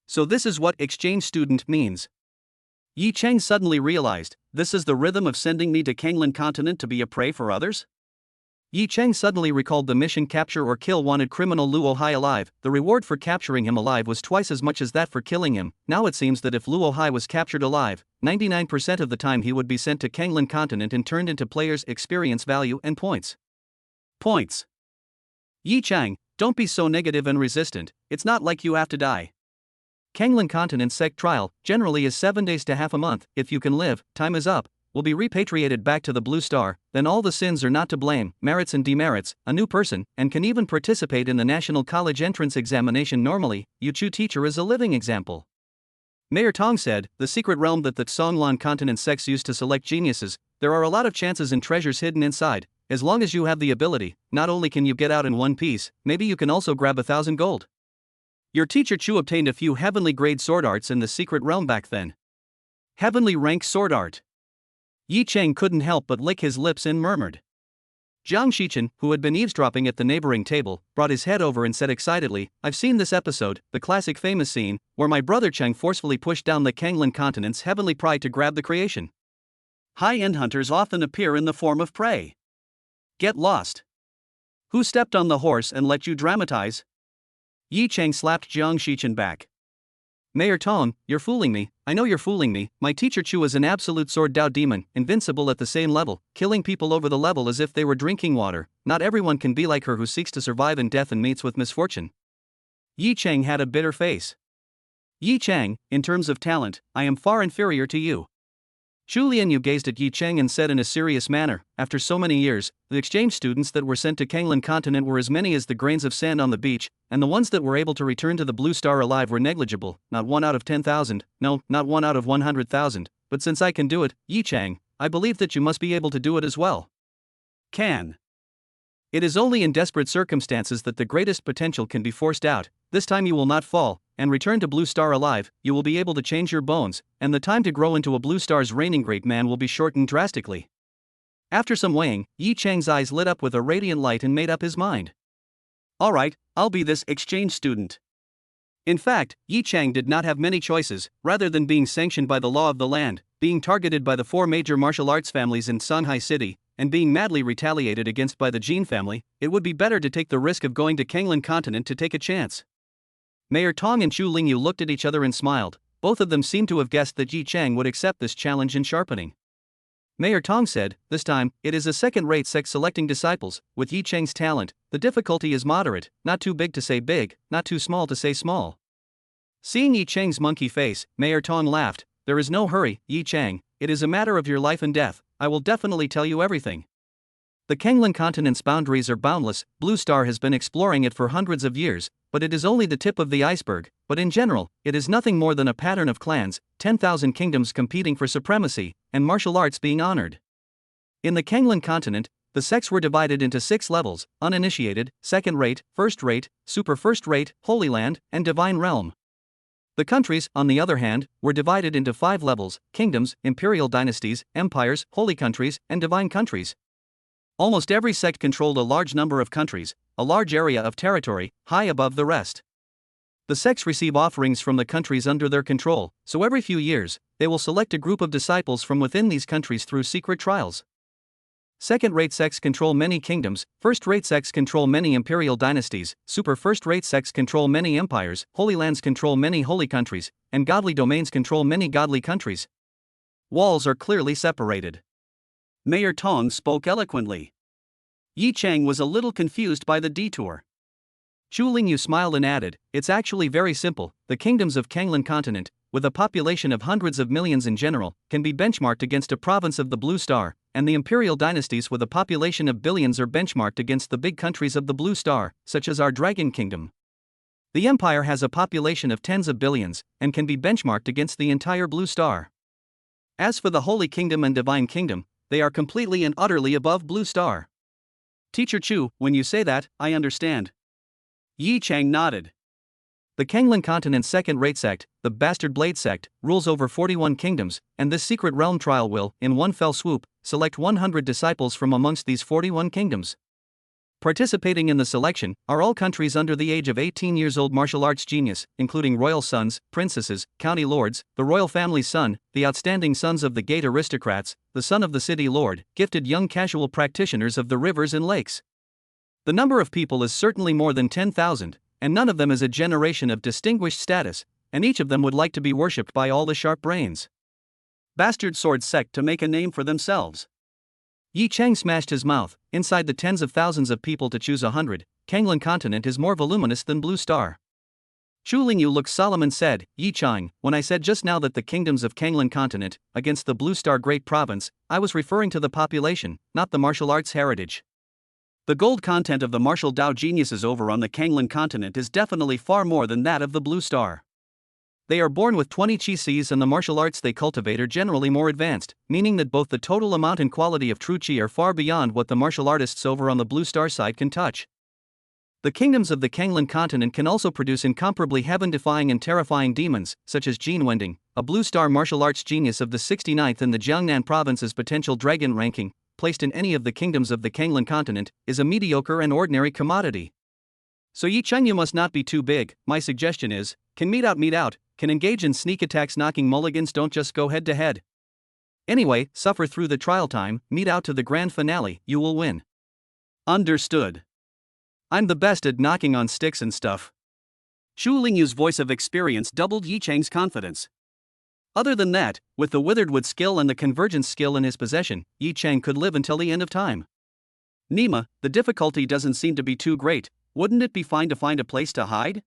So this is what exchange student means. Yi Cheng suddenly realized, this is the rhythm of sending me to Kanglan continent to be a prey for others? Yi Cheng suddenly recalled the mission capture or kill wanted criminal Luo Hai alive. The reward for capturing him alive was twice as much as that for killing him. Now it seems that if Luo Hai was captured alive, 99% of the time he would be sent to Kanglan continent and turned into players' experience value and points. Points. Yi Cheng, don't be so negative and resistant, it's not like you have to die. Kanglan continent's sect trial generally is 7 days to half a month. If you can live, time is up, will be repatriated back to the Blue Star, then all the sins are not to blame, merits and demerits, a new person, and can even participate in the National College Entrance Examination normally. Yu Chu teacher is a living example. Mayor Tong said, the secret realm that the Songlan continent sects use to select geniuses, there are a lot of chances and treasures hidden inside. As long as you have the ability, not only can you get out in one piece, maybe you can also grab 1,000 gold. Your teacher Chu obtained a few heavenly grade sword arts in the secret realm back then. Heavenly rank sword art. Yi Cheng couldn't help but lick his lips and murmured. Jiang Shichen, who had been eavesdropping at the neighboring table, brought his head over and said excitedly, I've seen this episode, the classic famous scene, where my brother Cheng forcefully pushed down the Kanglan continent's heavenly pride to grab the creation. High-end hunters often appear in the form of prey. Get lost. Who stepped on the horse and let you dramatize? Yi Cheng slapped Jiang Shichen back. Mayor Tong, you're fooling me, I know you're fooling me. My teacher Chu is an absolute sword Dao demon, invincible at the same level, killing people over the level as if they were drinking water. Not everyone can be like her who seeks to survive in death and meets with misfortune. Yi Cheng had a bitter face. Yi Cheng, in terms of talent, I am far inferior to you. Chu Lianyu gazed at Yi Cheng and said in a serious manner, after so many years, the exchange students that were sent to Kanglan continent were as many as the grains of sand on the beach, and the ones that were able to return to the Blue Star alive were negligible, not 1 out of 10,000, no, not 1 out of 100,000, but since I can do it, Yi Cheng, I believe that you must be able to do it as well. Can. It is only in desperate circumstances that the greatest potential can be forced out. This time you will not fall, and return to Blue Star alive. You will be able to change your bones, and the time to grow into a Blue Star's reigning great man will be shortened drastically. After some weighing, Yi Cheng's eyes lit up with a radiant light and made up his mind. Alright, I'll be this exchange student. In fact, Yi Cheng did not have many choices. Rather than being sanctioned by the law of the land, being targeted by the 4 major martial arts families in Shanghai City, and being madly retaliated against by the Jin family, it would be better to take the risk of going to Kanglan continent to take a chance. Mayor Tong and Chu Lingyu looked at each other and smiled. Both of them seemed to have guessed that Yi Cheng would accept this challenge in sharpening. Mayor Tong said, this time, it is a second-rate sect selecting disciples. With Yi Cheng's talent, the difficulty is moderate, not too big to say big, not too small to say small. Seeing Yi Cheng's monkey face, Mayor Tong laughed. There is no hurry, Yi Cheng, it is a matter of your life and death. I will definitely tell you everything. The Kanglan continent's boundaries are boundless. Blue Star has been exploring it for hundreds of years, but it is only the tip of the iceberg. But in general, it is nothing more than a pattern of clans, 10,000 kingdoms competing for supremacy, and martial arts being honored. In the Kanglan continent, the sects were divided into 6 levels: uninitiated, second-rate, first-rate, super first-rate, Holy Land, and Divine Realm. The countries, on the other hand, were divided into 5 levels: kingdoms, imperial dynasties, empires, holy countries, and divine countries. Almost every sect controlled a large number of countries, a large area of territory, high above the rest. The sects receive offerings from the countries under their control, so every few years, they will select a group of disciples from within these countries through secret trials. Second-rate sects control many kingdoms, first-rate sects control many imperial dynasties, super first-rate sects control many empires, holy lands control many holy countries, and godly domains control many godly countries. Walls are clearly separated. Mayor Tong spoke eloquently. Yi Cheng was a little confused by the detour. Chu Lingyu smiled and added, it's actually very simple. The kingdoms of Kanglan continent, with a population of hundreds of millions in general, can be benchmarked against a province of the Blue Star, and the imperial dynasties with a population of billions are benchmarked against the big countries of the Blue Star, such as our Dragon Kingdom. The empire has a population of tens of billions, and can be benchmarked against the entire Blue Star. As for the Holy Kingdom and Divine Kingdom, they are completely and utterly above Blue Star. Teacher Chu, when you say that, I understand. Yi Chang nodded. The Kanglan continent's second-rate sect, the Bastard Blade sect, rules over 41 kingdoms, and this secret realm trial will, in one fell swoop, select 100 disciples from amongst these 41 kingdoms. Participating in the selection are all countries under the age of 18 years old martial arts genius, including royal sons, princesses, county lords, the royal family's son, the outstanding sons of the gate aristocrats, the son of the city lord, gifted young casual practitioners of the rivers and lakes. The number of people is certainly more than 10,000, and none of them is a generation of distinguished status, and each of them would like to be worshipped by all the sharp brains. Bastard sword sect to make a name for themselves. Yi Chang smashed his mouth. Inside the tens of thousands of people to choose 100, Kanglan continent is more voluminous than Blue Star. Chu Lingyu looked solemn and said, Yi Chang, when I said just now that the kingdoms of Kanglan continent, against the Blue Star Great Province, I was referring to the population, not the martial arts heritage. The gold content of the martial Dao geniuses over on the Kanglan continent is definitely far more than that of the Blue Star. They are born with 20 chi Cs, and the martial arts they cultivate are generally more advanced, meaning that both the total amount and quality of true chi are far beyond what the martial artists over on the Blue Star side can touch. The kingdoms of the Kanglan continent can also produce incomparably heaven-defying and terrifying demons, such as Jin Wending, a Blue Star martial arts genius of the 69th in the Jiangnan province's potential dragon ranking, placed in any of the kingdoms of the Kanglan continent, is a mediocre and ordinary commodity. So Yi Chang, you must not be too big. My suggestion is, can meet out, can engage in sneak attacks, knocking mulligans, don't just go head to head. Anyway, suffer through the trial time, meet out to the grand finale, you will win. Understood. I'm the best at knocking on sticks and stuff. Chu Lingyu's voice of experience doubled Yi Chang's confidence. Other than that, with the withered wood skill and the convergence skill in his possession, Yi Chang could live until the end of time. Nima, the difficulty doesn't seem to be too great. Wouldn't it be fine to find a place to hide?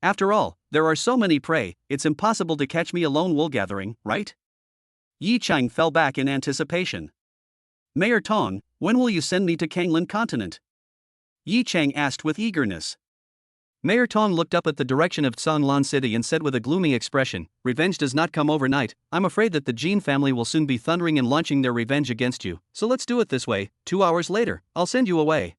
After all, there are so many prey, it's impossible to catch me alone wool gathering, right? Yi Chang fell back in anticipation. Mayor Tong, when will you send me to Kanglan continent? Yi Chang asked with eagerness. Mayor Tong looked up at the direction of Tsanglan City and said with a gloomy expression, revenge does not come overnight. I'm afraid that the Jin family will soon be thundering and launching their revenge against you, so let's do it this way. 2 hours later, I'll send you away.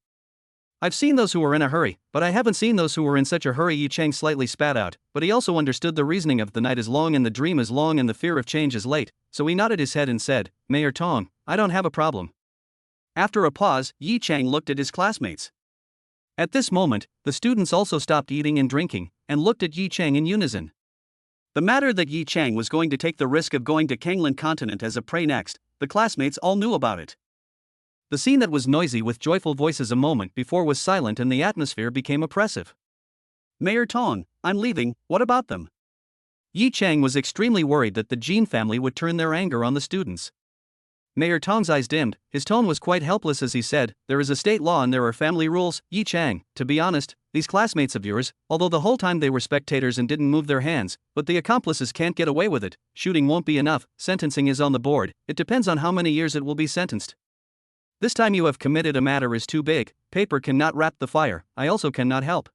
I've seen those who were in a hurry, but I haven't seen those who were in such a hurry. Yi Chang slightly spat out, but he also understood the reasoning of the night is long and the dream is long and the fear of change is late, so he nodded his head and said, Mayor Tong, I don't have a problem. After a pause, Yi Chang looked at his classmates. At this moment, the students also stopped eating and drinking, and looked at Yi Chang in unison. The matter that Yi Chang was going to take the risk of going to Kanglan continent as a prey next, the classmates all knew about it. The scene that was noisy with joyful voices a moment before was silent and the atmosphere became oppressive. Mayor Tong, I'm leaving, what about them? Yi Chang was extremely worried that the Jin family would turn their anger on the students. Mayor Tong's eyes dimmed, his tone was quite helpless as he said, there is a state law and there are family rules. Yi Chang, to be honest, these classmates of yours, although the whole time they were spectators and didn't move their hands, but the accomplices can't get away with it. Shooting won't be enough, sentencing is on the board, it depends on how many years it will be sentenced. This time you have committed a matter is too big, paper cannot wrap the fire, I also cannot help.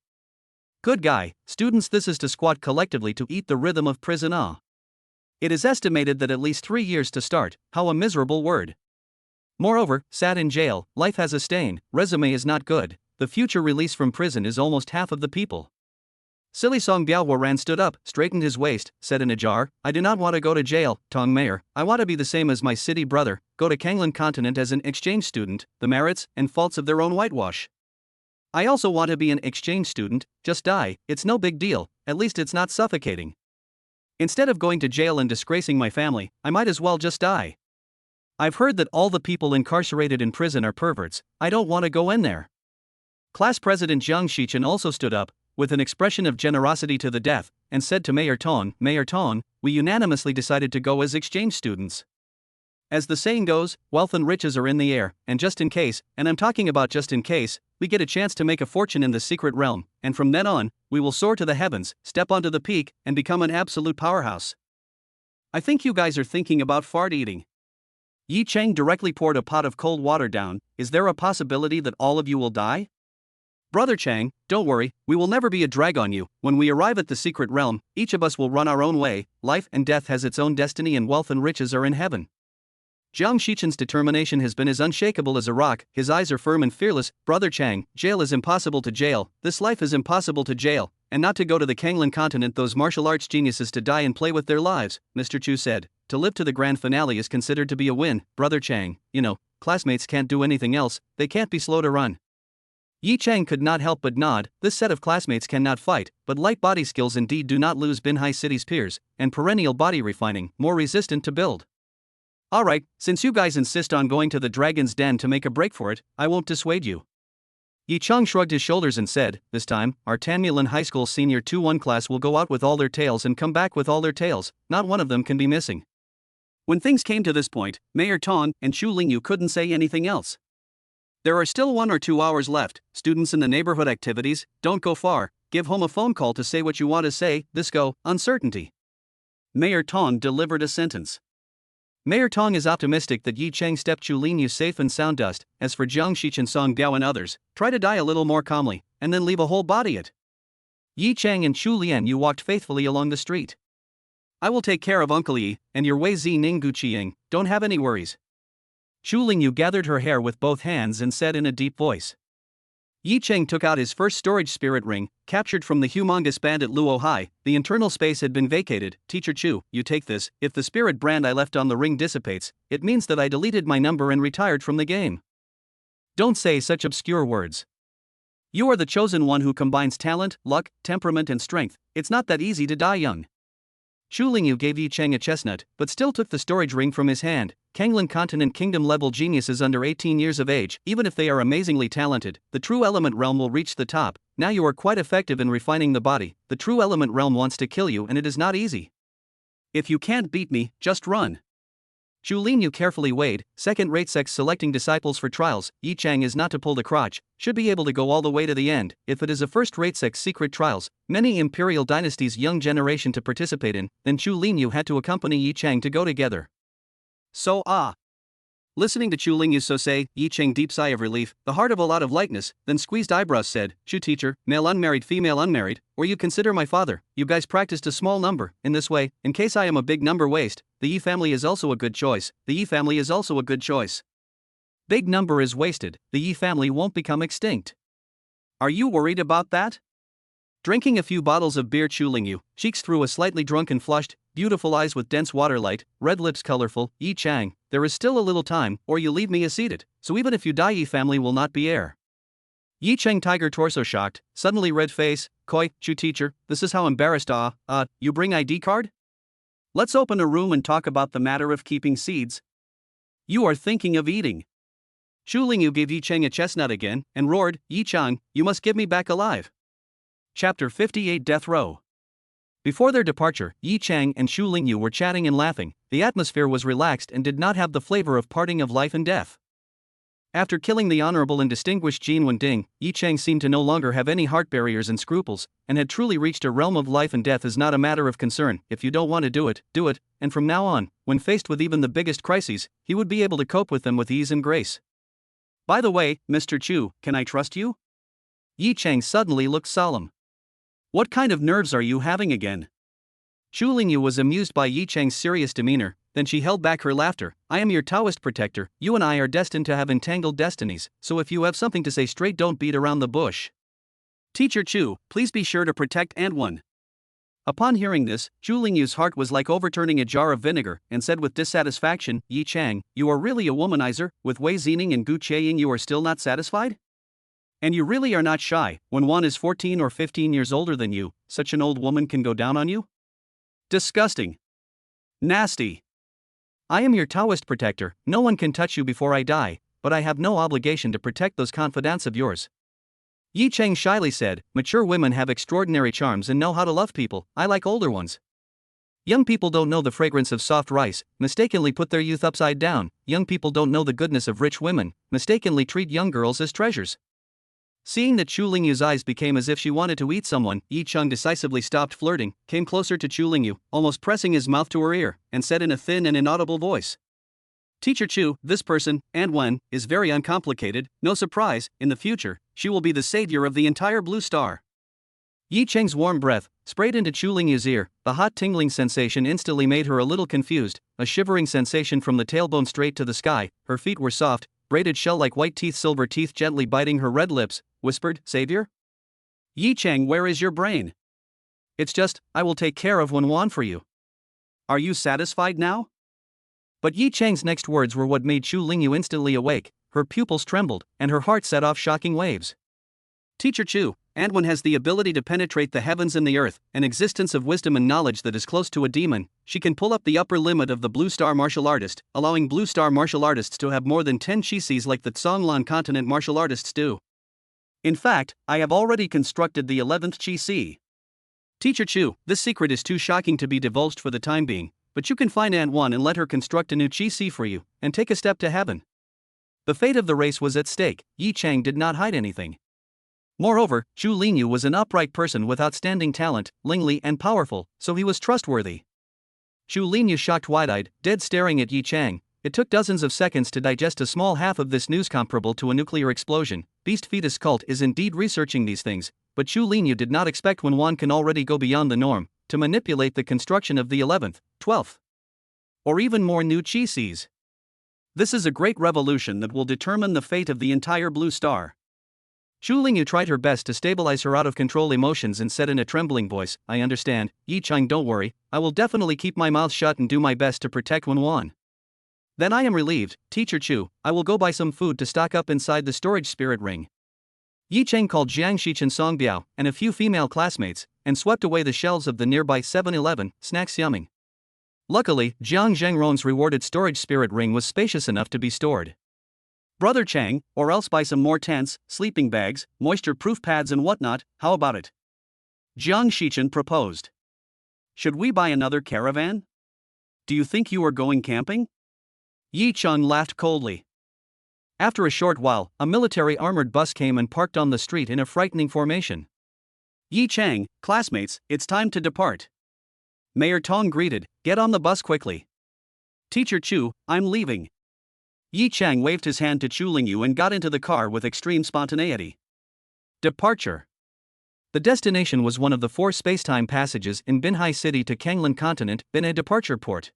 Good guy, students, this is to squat collectively to eat the rhythm of prison. It is estimated that at least 3 years to start, how a miserable word. Moreover, sat in jail, life has a stain, resume is not good, the future release from prison is almost half of the people. Silly Song Biaohuaran stood up, straightened his waist, said in a jar, I do not want to go to jail, Tong Mayor, I want to be the same as my city brother, go to Kanglan continent as an exchange student, the merits and faults of their own whitewash. I also want to be an exchange student, just die, it's no big deal, at least it's not suffocating. Instead of going to jail and disgracing my family, I might as well just die. I've heard that all the people incarcerated in prison are perverts, I don't want to go in there. Class President Jiang Shichen also stood up, with an expression of generosity to the death, and said to Mayor Tong, we unanimously decided to go as exchange students. As the saying goes, wealth and riches are in the air, and just in case, and I'm talking about just in case, we get a chance to make a fortune in the secret realm, and from then on, we will soar to the heavens, step onto the peak, and become an absolute powerhouse. I think you guys are thinking about fart eating. Yi Chang directly poured a pot of cold water down. Is there a possibility that all of you will die? Brother Chang, don't worry, we will never be a drag on you. When we arrive at the secret realm, each of us will run our own way. Life and death has its own destiny, and wealth and riches are in heaven. Jiang Shichen's determination has been as unshakable as a rock. His eyes are firm and fearless. Brother Chang, jail is impossible to jail. This life is impossible to jail, and not to go to the Kanglan continent. Those martial arts geniuses to die and play with their lives, Mr. Chu said. To live to the grand finale is considered to be a win. Brother Chang, classmates can't do anything else. They can't be slow to run. Yi Chang could not help but nod. This set of classmates cannot fight, but light body skills indeed do not lose Binhai City's peers, and perennial body refining, more resistant to build. Alright, since you guys insist on going to the dragon's den to make a break for it, I won't dissuade you. Yi Chang shrugged his shoulders and said, this time, our Tanmulan High School Senior 2-1 class will go out with all their tails and come back with all their tails. Not one of them can be missing. When things came to this point, Mayor Tong and Xu Lingyu couldn't say anything else. There are still 1 or 2 hours left. Students in the neighborhood activities, don't go far. Give home a phone call to say what you want to say. This go, uncertainty. Mayor Tong delivered a sentence. Mayor Tong is optimistic that Yi Chang stepped Chu Lingyu safe and sound dust. As for Jiang Shichen, Song Gao and others, try to die a little more calmly, and then leave a whole body it. Yi Chang and Chu Lianyu walked faithfully along the street. I will take care of Uncle Yi, and your Wei Zi Ning Gu Qiying, don't have any worries. Chu Lingyu gathered her hair with both hands and said in a deep voice. Yi Chang took out his first storage spirit ring, captured from the humongous bandit Luo Hai. The internal space had been vacated. Teacher Chu, you take this. If the spirit brand I left on the ring dissipates, it means that I deleted my number and retired from the game. Don't say such obscure words. You are the chosen one who combines talent, luck, temperament and strength. It's not that easy to die young. Chu Lingyu gave Yi Chang a chestnut, but still took the storage ring from his hand. Kanglan Continent Kingdom-level geniuses under 18 years of age, even if they are amazingly talented, the true element realm will reach the top. Now you are quite effective in refining the body. The true element realm wants to kill you, and it is not easy. If you can't beat me, just run. Chu Lingyu carefully weighed, second-rate sex selecting disciples for trials. Yi Chang is not to pull the crotch, should be able to go all the way to the end. If it is a first-rate sex secret trials, many imperial dynasties young generation to participate in, then Chu Lingyu had to accompany Yi Chang to go together. So Listening to Chu Lingyu so say, Yi Chang deep sigh of relief, the heart of a lot of lightness, then squeezed eyebrows said, Chu teacher, male unmarried female unmarried, or you consider my father, you guys practiced a small number, in this way, in case I am a big number waste, the Yi family is also a good choice, the Yi family is also a good choice. Big number is wasted, the Yi family won't become extinct. Are you worried about that? Drinking a few bottles of beer, Chu Lingyu, cheeks through a slightly drunken flushed, beautiful eyes with dense waterlight, red lips colorful, Yi Chang, there is still a little time, or you leave me seated, so even if you die Yi family will not be heir. Yi Chang tiger torso shocked, suddenly red face, Koi, Chu teacher, this is how embarrassed you bring ID card? Let's open a room and talk about the matter of keeping seeds. You are thinking of eating. Chu Lingyu gave Yi Chang a chestnut again, and roared, Yi Chang, you must give me back alive. Chapter 58 Death Row. Before their departure, Yi Chang and Xu Lingyu were chatting and laughing. The atmosphere was relaxed and did not have the flavor of parting of life and death. After killing the honorable and distinguished Jin Wending, Yi Chang seemed to no longer have any heart barriers and scruples, and had truly reached a realm of life and death is not a matter of concern. If you don't want to do it, and from now on, when faced with even the biggest crises, he would be able to cope with them with ease and grace. By the way, Mr. Chu, can I trust you? Yi Chang suddenly looked solemn. What kind of nerves are you having again? Xu Lingyu was amused by Yi Chang's serious demeanor, then she held back her laughter. I am your Taoist protector, you and I are destined to have entangled destinies, so if you have something to say straight don't beat around the bush. Teacher Chu, please be sure to protect and one. Upon hearing this, Xu Lingyu's heart was like overturning a jar of vinegar, and said with dissatisfaction, Yi Chang, you are really a womanizer, with Wei Zining and Gu Qieying you are still not satisfied? And you really are not shy, when one is 14 or 15 years older than you, such an old woman can go down on you? Disgusting. Nasty. I am your Taoist protector, no one can touch you before I die, but I have no obligation to protect those confidants of yours. Yi Chang shyly said, mature women have extraordinary charms and know how to love people, I like older ones. Young people don't know the fragrance of soft rice, mistakenly put their youth upside down. Young people don't know the goodness of rich women, mistakenly treat young girls as treasures. Seeing that Chu Lingyu's eyes became as if she wanted to eat someone, Yi Cheng decisively stopped flirting, came closer to Chu Lingyu, almost pressing his mouth to her ear, and said in a thin and inaudible voice, "Teacher Chu, this person, and Wen, is very uncomplicated. No surprise, in the future, she will be the savior of the entire Blue Star." Yi Cheng's warm breath sprayed into Chu Lingyu's ear. The hot tingling sensation instantly made her a little confused, a shivering sensation from the tailbone straight to the sky. Her feet were soft, braided shell-like white teeth, silver teeth gently biting her red lips, whispered, "Savior? Yi Cheng, where is your brain? It's just, I will take care of Wan for you. Are you satisfied now?" But Yi Cheng's next words were what made Chu Lingyu instantly awake. Her pupils trembled, and her heart set off shocking waves. "Teacher Chu, Anwen has the ability to penetrate the heavens and the earth, an existence of wisdom and knowledge that is close to a demon. She can pull up the upper limit of the Blue Star martial artist, allowing Blue Star martial artists to have more than 10 Qis like the Zhonglan continent martial artists do. In fact, I have already constructed the 11th Qi. Teacher Chu, this secret is too shocking to be divulged for the time being, but you can find Anwen and let her construct a new Qi for you, and take a step to heaven." The fate of the race was at stake. Yi Cheng did not hide anything. Moreover, Chu Lingyu was an upright person with outstanding talent, lingly and powerful, so he was trustworthy. Chu Lingyu shocked wide-eyed, dead staring at Yi Cheng. It took dozens of seconds to digest a small half of this news comparable to a nuclear explosion. Beast Fetus Cult is indeed researching these things, but Chu Lingyu did not expect Wan can already go beyond the norm, to manipulate the construction of the 11th, 12th, or even more new Qis. This is a great revolution that will determine the fate of the entire Blue Star. Chu Lingyu tried her best to stabilize her out-of-control emotions and said in a trembling voice, "I understand, Yi Cheng, don't worry, I will definitely keep my mouth shut and do my best to protect Wan. Then I am relieved, Teacher Chu, I will go buy some food to stock up inside the storage spirit ring." Yi Cheng called Jiang Shichen Songbiao and a few female classmates, and swept away the shelves of the nearby 7-Eleven, snacks yumming. Luckily, Jiang Zhengron's rewarded storage spirit ring was spacious enough to be stored. "Brother Chang, or else buy some more tents, sleeping bags, moisture-proof pads and whatnot, how about it?" Jiang Shichen proposed. "Should we buy another caravan? Do you think you are going camping?" Yi Cheng laughed coldly. After a short while, a military armored bus came and parked on the street in a frightening formation. "Yi Cheng, classmates, it's time to depart." Mayor Tong greeted, "Get on the bus quickly." "Teacher Chu, I'm leaving." Yi Cheng waved his hand to Chu Lingyu and got into the car with extreme spontaneity. Departure. The destination was one of the 4 spacetime passages in Binhai City to Kanglan Continent, Binhai departure port.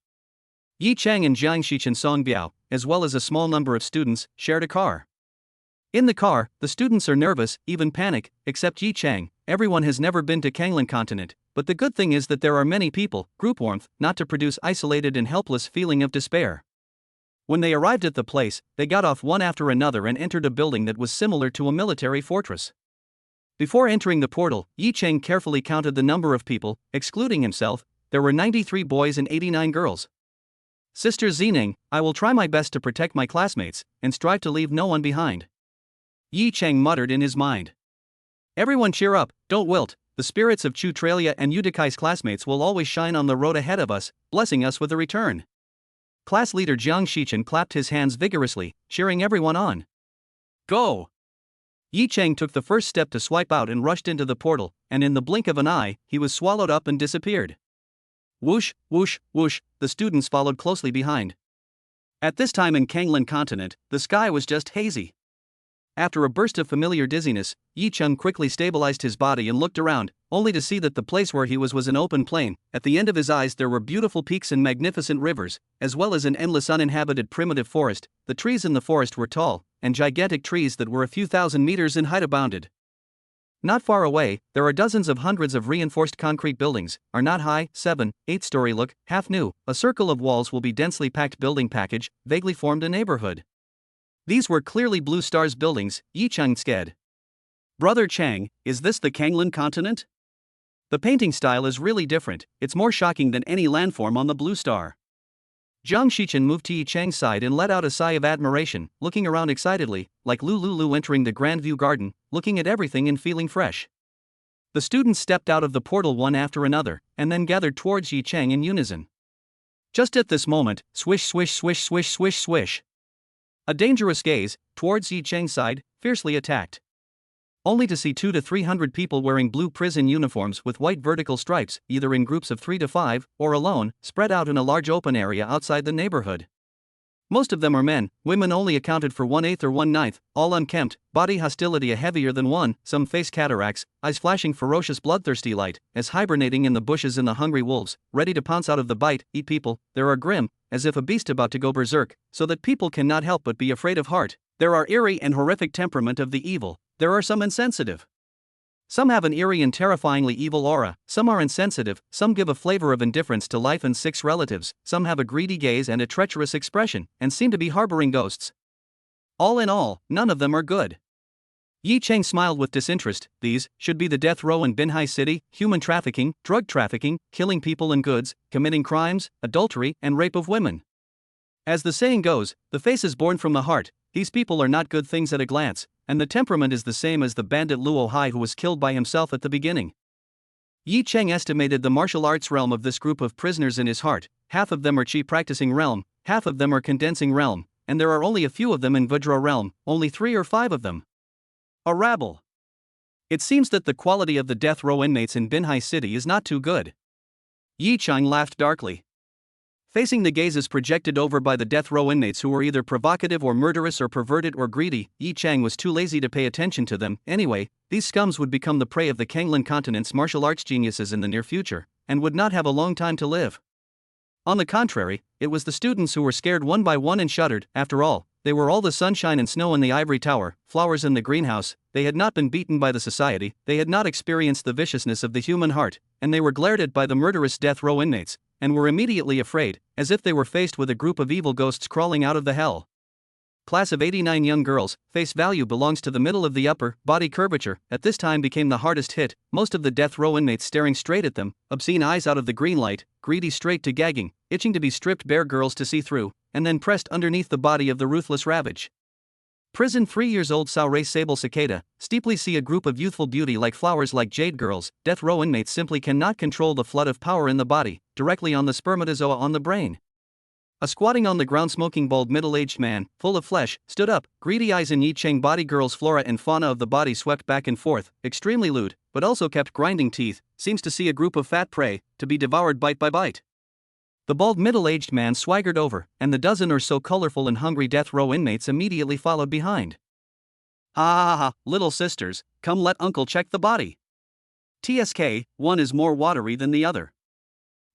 Yi Cheng and Jiang Shichen Songbiao, as well as a small number of students, shared a car. In the car, the students are nervous, even panic, except Yi Cheng. Everyone has never been to Kanglan Continent, but the good thing is that there are many people, group warmth, not to produce isolated and helpless feeling of despair. When they arrived at the place, they got off one after another and entered a building that was similar to a military fortress. Before entering the portal, Yi Cheng carefully counted the number of people, excluding himself. There were 93 boys and 89 girls. "Sister Zining, I will try my best to protect my classmates, and strive to leave no one behind," Yi Cheng muttered in his mind. "Everyone cheer up, don't wilt, the spirits of Chu Tralia and Udikai's classmates will always shine on the road ahead of us, blessing us with a return." Class leader Jiang Shichen clapped his hands vigorously, cheering everyone on. "Go!" Yi Cheng took the first step to swipe out and rushed into the portal, and in the blink of an eye, he was swallowed up and disappeared. Whoosh, whoosh, whoosh, the students followed closely behind. At this time in Kanglan Continent, the sky was just hazy. After a burst of familiar dizziness, Yi Cheng quickly stabilized his body and looked around, only to see that the place where he was an open plain. At the end of his eyes there were beautiful peaks and magnificent rivers, as well as an endless uninhabited primitive forest. The trees in the forest were tall, and gigantic trees that were a few thousand meters in height abounded. Not far away, there are dozens of hundreds of reinforced concrete buildings, are not high, 7, 8-story look, half new. A circle of walls will be densely packed building package, vaguely formed a neighborhood. These were clearly Blue Star's buildings, Yi Cheng said. "Brother Chang, is this the Kanglan Continent? The painting style is really different, it's more shocking than any landform on the Blue Star." Jiang Shichen moved to Yi Cheng's side and let out a sigh of admiration, looking around excitedly, like Lu entering the Grand View Garden, looking at everything and feeling fresh. The students stepped out of the portal one after another, and then gathered towards Yi Cheng in unison. Just at this moment, swish swish swish swish swish swish. A dangerous gaze, towards Yi Cheng's side, fiercely attacked. Only to see 200 to 300 people wearing blue prison uniforms with white vertical stripes, either in groups of 3 to 5, or alone, spread out in a large open area outside the neighborhood. Most of them are men, women only accounted for 1/8 or 1/9, all unkempt, body hostility a heavier than one, some face cataracts, eyes flashing ferocious bloodthirsty light, as hibernating in the bushes in the hungry wolves, ready to pounce out of the bite, eat people. There are grim, as if a beast about to go berserk, so that people cannot help but be afraid of heart. There are eerie and horrific temperament of the evil. There are some insensitive. Some have an eerie and terrifyingly evil aura, some are insensitive, some give a flavor of indifference to life and sick relatives, some have a greedy gaze and a treacherous expression, and seem to be harboring ghosts. All in all, none of them are good. Yi Cheng smiled with disinterest. These should be the death row in Binhai City: human trafficking, drug trafficking, killing people and goods, committing crimes, adultery, and rape of women. As the saying goes, the face is born from the heart. These people are not good things at a glance, and the temperament is the same as the bandit Luo Hai who was killed by himself at the beginning. Yi Cheng estimated the martial arts realm of this group of prisoners in his heart. Half of them are Qi practicing realm, half of them are condensing realm, and there are only a few of them in Vajra realm, only 3 or 5 of them. A rabble. It seems that the quality of the death row inmates in Binhai City is not too good. Yi Cheng laughed darkly. Facing the gazes projected over by the death row inmates who were either provocative or murderous or perverted or greedy, Yi Cheng was too lazy to pay attention to them. Anyway, these scums would become the prey of the Kanglan continent's martial arts geniuses in the near future, and would not have a long time to live. On the contrary, it was the students who were scared one by one and shuddered. After all, they were all the sunshine and snow in the ivory tower, flowers in the greenhouse. They had not been beaten by the society, they had not experienced the viciousness of the human heart, and they were glared at by the murderous death row inmates, and were immediately afraid, as if they were faced with a group of evil ghosts crawling out of the hell. Class of 89 young girls, face value belongs to the middle of the upper body curvature, at this time became the hardest hit, most of the death row inmates staring straight at them, obscene eyes out of the green light, greedy straight to gagging, itching to be stripped bare girls to see through, and then pressed underneath the body of the ruthless ravage. Prison 3 years old Sao Ray Sable Cicada, steeply see a group of youthful beauty like flowers like jade girls. Death row inmates simply cannot control the flood of power in the body, directly on the spermatozoa on the brain. A squatting on the ground smoking bald middle-aged man, full of flesh, stood up, greedy eyes in Yi Cheng body. Girls' flora and fauna of the body swept back and forth, extremely lewd, but also kept grinding teeth, seems to see a group of fat prey, to be devoured bite by bite. The bald middle-aged man swaggered over, and the dozen or so colorful and hungry death row inmates immediately followed behind. Ha, little sisters, come let uncle check the body. TSK, one is more watery than the other.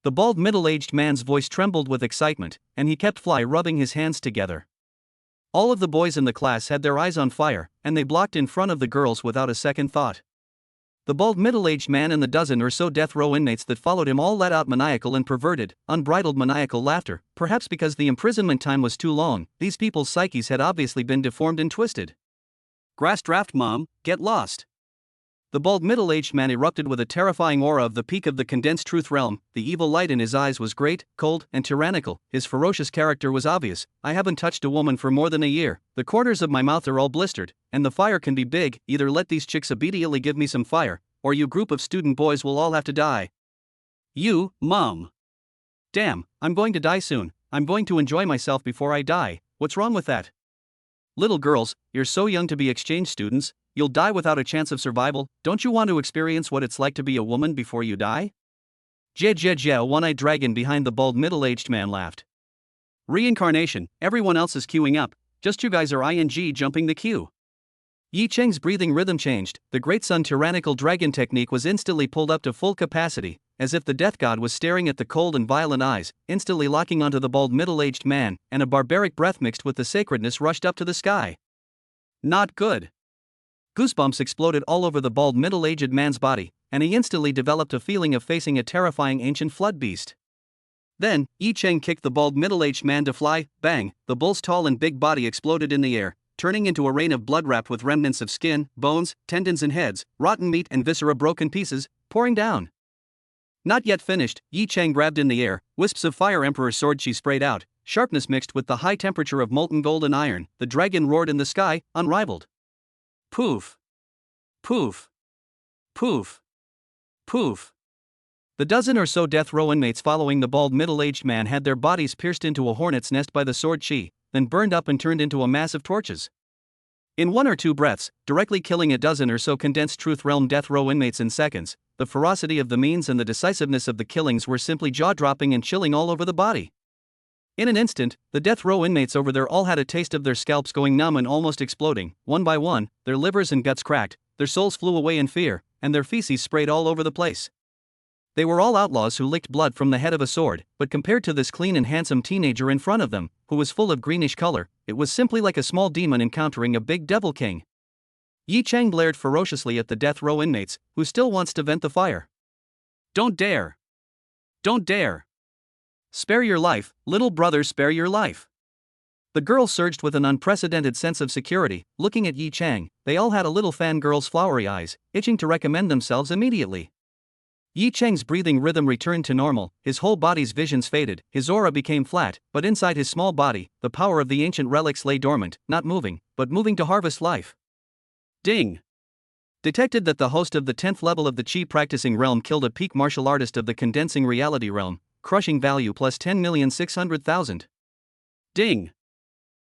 The bald middle-aged man's voice trembled with excitement, and he kept rubbing his hands together. All of the boys in the class had their eyes on fire, and they blocked in front of the girls without a second thought. The bald middle-aged man and the dozen or so death row inmates that followed him all let out maniacal and perverted, unbridled maniacal laughter, perhaps because the imprisonment time was too long. These people's psyches had obviously been deformed and twisted. Grass draft mom, get lost. The bald middle-aged man erupted with a terrifying aura of the peak of the condensed truth realm. The evil light in his eyes was great, cold, and tyrannical. His ferocious character was obvious. I haven't touched a woman for more than a year. The corners of my mouth are all blistered, and the fire can be big. Either let these chicks obediently give me some fire, or you group of student boys will all have to die. You, mom. Damn, I'm going to die soon. I'm going to enjoy myself before I die. What's wrong with that? Little girls, you're so young to be exchange students. You'll die without a chance of survival. Don't you want to experience what it's like to be a woman before you die? A one-eyed dragon behind the bald middle-aged man laughed. Reincarnation, everyone else is queuing up, just you guys are jumping the queue. Yi Cheng's breathing rhythm changed. The Great Sun tyrannical dragon technique was instantly pulled up to full capacity, as if the death god was staring at the cold and violent eyes, instantly locking onto the bald middle-aged man, and a barbaric breath mixed with the sacredness rushed up to the sky. Not good. Goosebumps exploded all over the bald middle-aged man's body, and he instantly developed a feeling of facing a terrifying ancient flood beast. Then, Yi Cheng kicked the bald middle-aged man to fly. Bang, the bull's tall and big body exploded in the air, turning into a rain of blood wrapped with remnants of skin, bones, tendons and heads, rotten meat and viscera broken pieces, pouring down. Not yet finished, Yi Cheng grabbed in the air, wisps of fire emperor sword she sprayed out, sharpness mixed with the high temperature of molten gold and iron. The dragon roared in the sky, unrivaled. Poof. Poof. Poof. Poof. The dozen or so death row inmates following the bald middle-aged man had their bodies pierced into a hornet's nest by the sword chi, then burned up and turned into a mass of torches. In 1 or 2 breaths, directly killing a dozen or so condensed truth realm death row inmates in seconds, the ferocity of the means and the decisiveness of the killings were simply jaw-dropping and chilling all over the body. In an instant, the death row inmates over there all had a taste of their scalps going numb and almost exploding. One by one, their livers and guts cracked, their souls flew away in fear, and their feces sprayed all over the place. They were all outlaws who licked blood from the head of a sword, but compared to this clean and handsome teenager in front of them, who was full of greenish color, it was simply like a small demon encountering a big devil king. Yi Chang glared ferociously at the death row inmates, who still wants to vent the fire. Don't dare! Don't dare! Spare your life, little brother, spare your life! The girl surged with an unprecedented sense of security, looking at Yi Chang. They all had a little fangirl's flowery eyes, itching to recommend themselves immediately. Yi Chang's breathing rhythm returned to normal, his whole body's visions faded, his aura became flat, but inside his small body, the power of the ancient relics lay dormant, not moving, but moving to harvest life. Ding! Detected that the host of the 10th level of the Chi practicing realm killed a peak martial artist of the condensing reality realm, crushing value plus 10,600,000. Ding!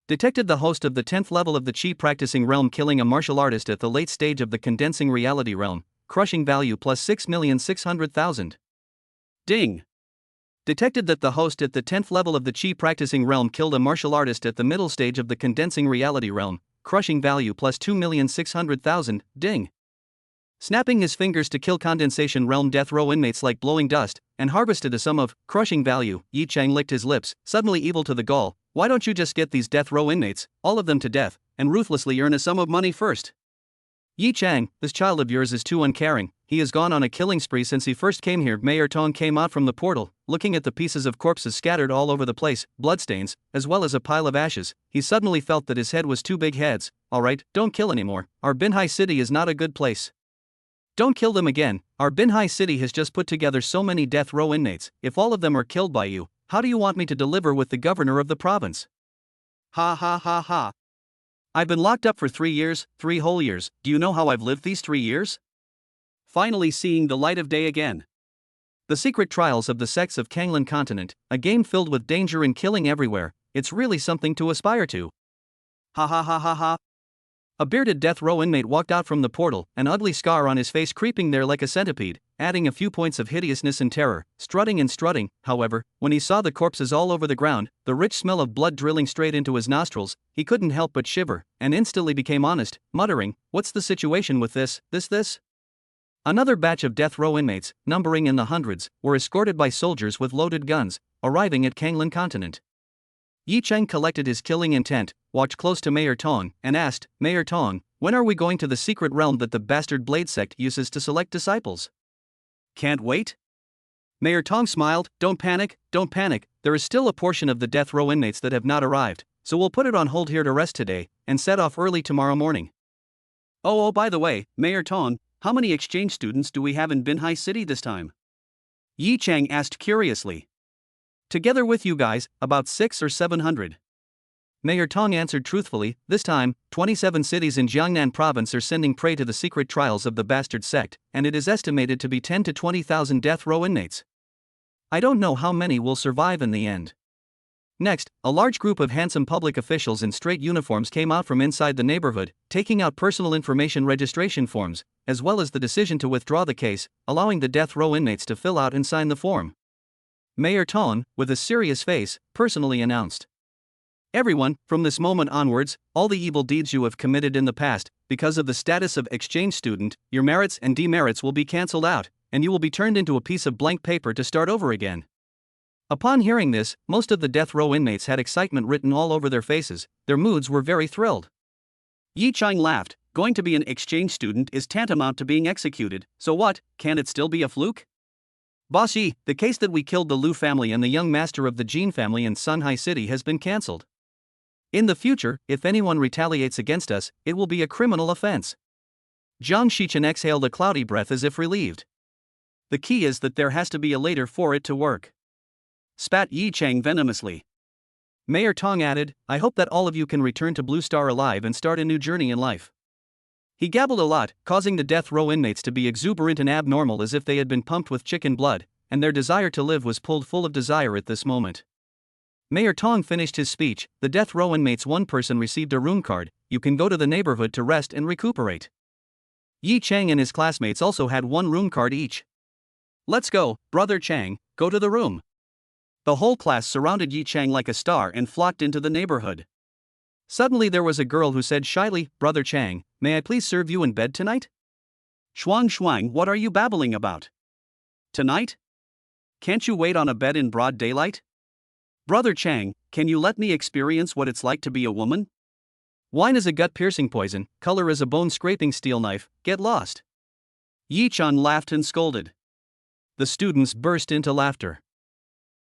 Detected the host of the 10th level of the Chi practicing realm killing a martial artist at the late stage of the condensing reality realm, crushing value plus 6,600,000. Ding! Detected that the host at the 10th level of the Chi practicing realm killed a martial artist at the middle stage of the condensing reality realm, crushing value plus 2,600,000. Ding! Snapping his fingers to kill condensation realm death row inmates like blowing dust, and harvested a sum of crushing value. Yi Chang licked his lips, suddenly evil to the gall. Why don't you just get these death row inmates, all of them to death, and ruthlessly earn a sum of money first? Yi Chang, this child of yours is too uncaring. He has gone on a killing spree since he first came here. Mayor Tong came out from the portal, looking at the pieces of corpses scattered all over the place, bloodstains, as well as a pile of ashes. He suddenly felt that his head was two big heads. Alright, don't kill anymore. Our Binhai city is not a good place. Don't kill them again. Our Binhai city has just put together so many death row inmates. If all of them are killed by you, how do you want me to deliver with the governor of the province? Ha ha ha ha. I've been locked up for 3 years, 3 whole years. Do you know how I've lived these 3 years? Finally seeing the light of day again. The Secret Trials of the Sects of Kanglan Continent, a game filled with danger and killing everywhere. It's really something to aspire to. Ha ha ha ha ha. A bearded death row inmate walked out from the portal, an ugly scar on his face creeping there like a centipede, adding a few points of hideousness and terror, strutting and strutting. However, when he saw the corpses all over the ground, the rich smell of blood drilling straight into his nostrils, he couldn't help but shiver, and instantly became honest, muttering, "What's the situation with this? Another batch of death row inmates, numbering in the hundreds, were escorted by soldiers with loaded guns, arriving at Kanglan Continent. Yi Chang collected his killing intent, walked close to Mayor Tong, and asked, "Mayor Tong, when are we going to the secret realm that the bastard Blade sect uses to select disciples?" "Can't wait?" Mayor Tong smiled. Don't panic, there is still a portion of the death row inmates that have not arrived, so we'll put it on hold here to rest today, and set off early tomorrow morning." Oh, by the way, Mayor Tong, how many exchange students do we have in Binhai City this time? Yi Chang asked curiously. "Together with you guys, about 600 or 700. Mayor Tong answered truthfully. This time, 27 cities in Jiangnan province are sending prey to the secret trials of the bastard sect, and it is estimated to be 10 to 20,000 death row inmates. I don't know how many will survive in the end." Next, a large group of handsome public officials in straight uniforms came out from inside the neighborhood, taking out personal information registration forms, as well as the decision to withdraw the case, allowing the death row inmates to fill out and sign the form. Mayor Tong, with a serious face, personally announced, "Everyone, from this moment onwards, all the evil deeds you have committed in the past, because of the status of exchange student, your merits and demerits will be cancelled out, and you will be turned into a piece of blank paper to start over again." Upon hearing this, most of the death row inmates had excitement written all over their faces. Their moods were very thrilled. Yi Chang laughed. Going to be an exchange student is tantamount to being executed, so what, can it still be a fluke? Boss Yi, the case that we killed the Liu family and the young master of the Jin family in Sunhai City has been cancelled. In the future, if anyone retaliates against us, it will be a criminal offense. Zhang Shichen exhaled a cloudy breath as if relieved. The key is that there has to be a later for it to work. Spat Yi Chang venomously. Mayor Tong added, "I hope that all of you can return to Blue Star alive and start a new journey in life." He gabbled a lot, causing the death row inmates to be exuberant and abnormal as if they had been pumped with chicken blood, and their desire to live was pulled full of desire at this moment. Mayor Tong finished his speech. The death row inmates, one person received a room card. You can go to the neighborhood to rest and recuperate. Yi Chang and his classmates also had one room card each. Let's go, Brother Chang, go to the room. The whole class surrounded Yi Chang like a star and flocked into the neighborhood. Suddenly there was a girl who said shyly, Brother Chang, may I please serve you in bed tonight? Shuang, what are you babbling about? Tonight? Can't you wait on a bed in broad daylight? Brother Chang, can you let me experience what it's like to be a woman? Wine is a gut-piercing poison, color is a bone-scraping steel knife, get lost. Yi Chan laughed and scolded. The students burst into laughter.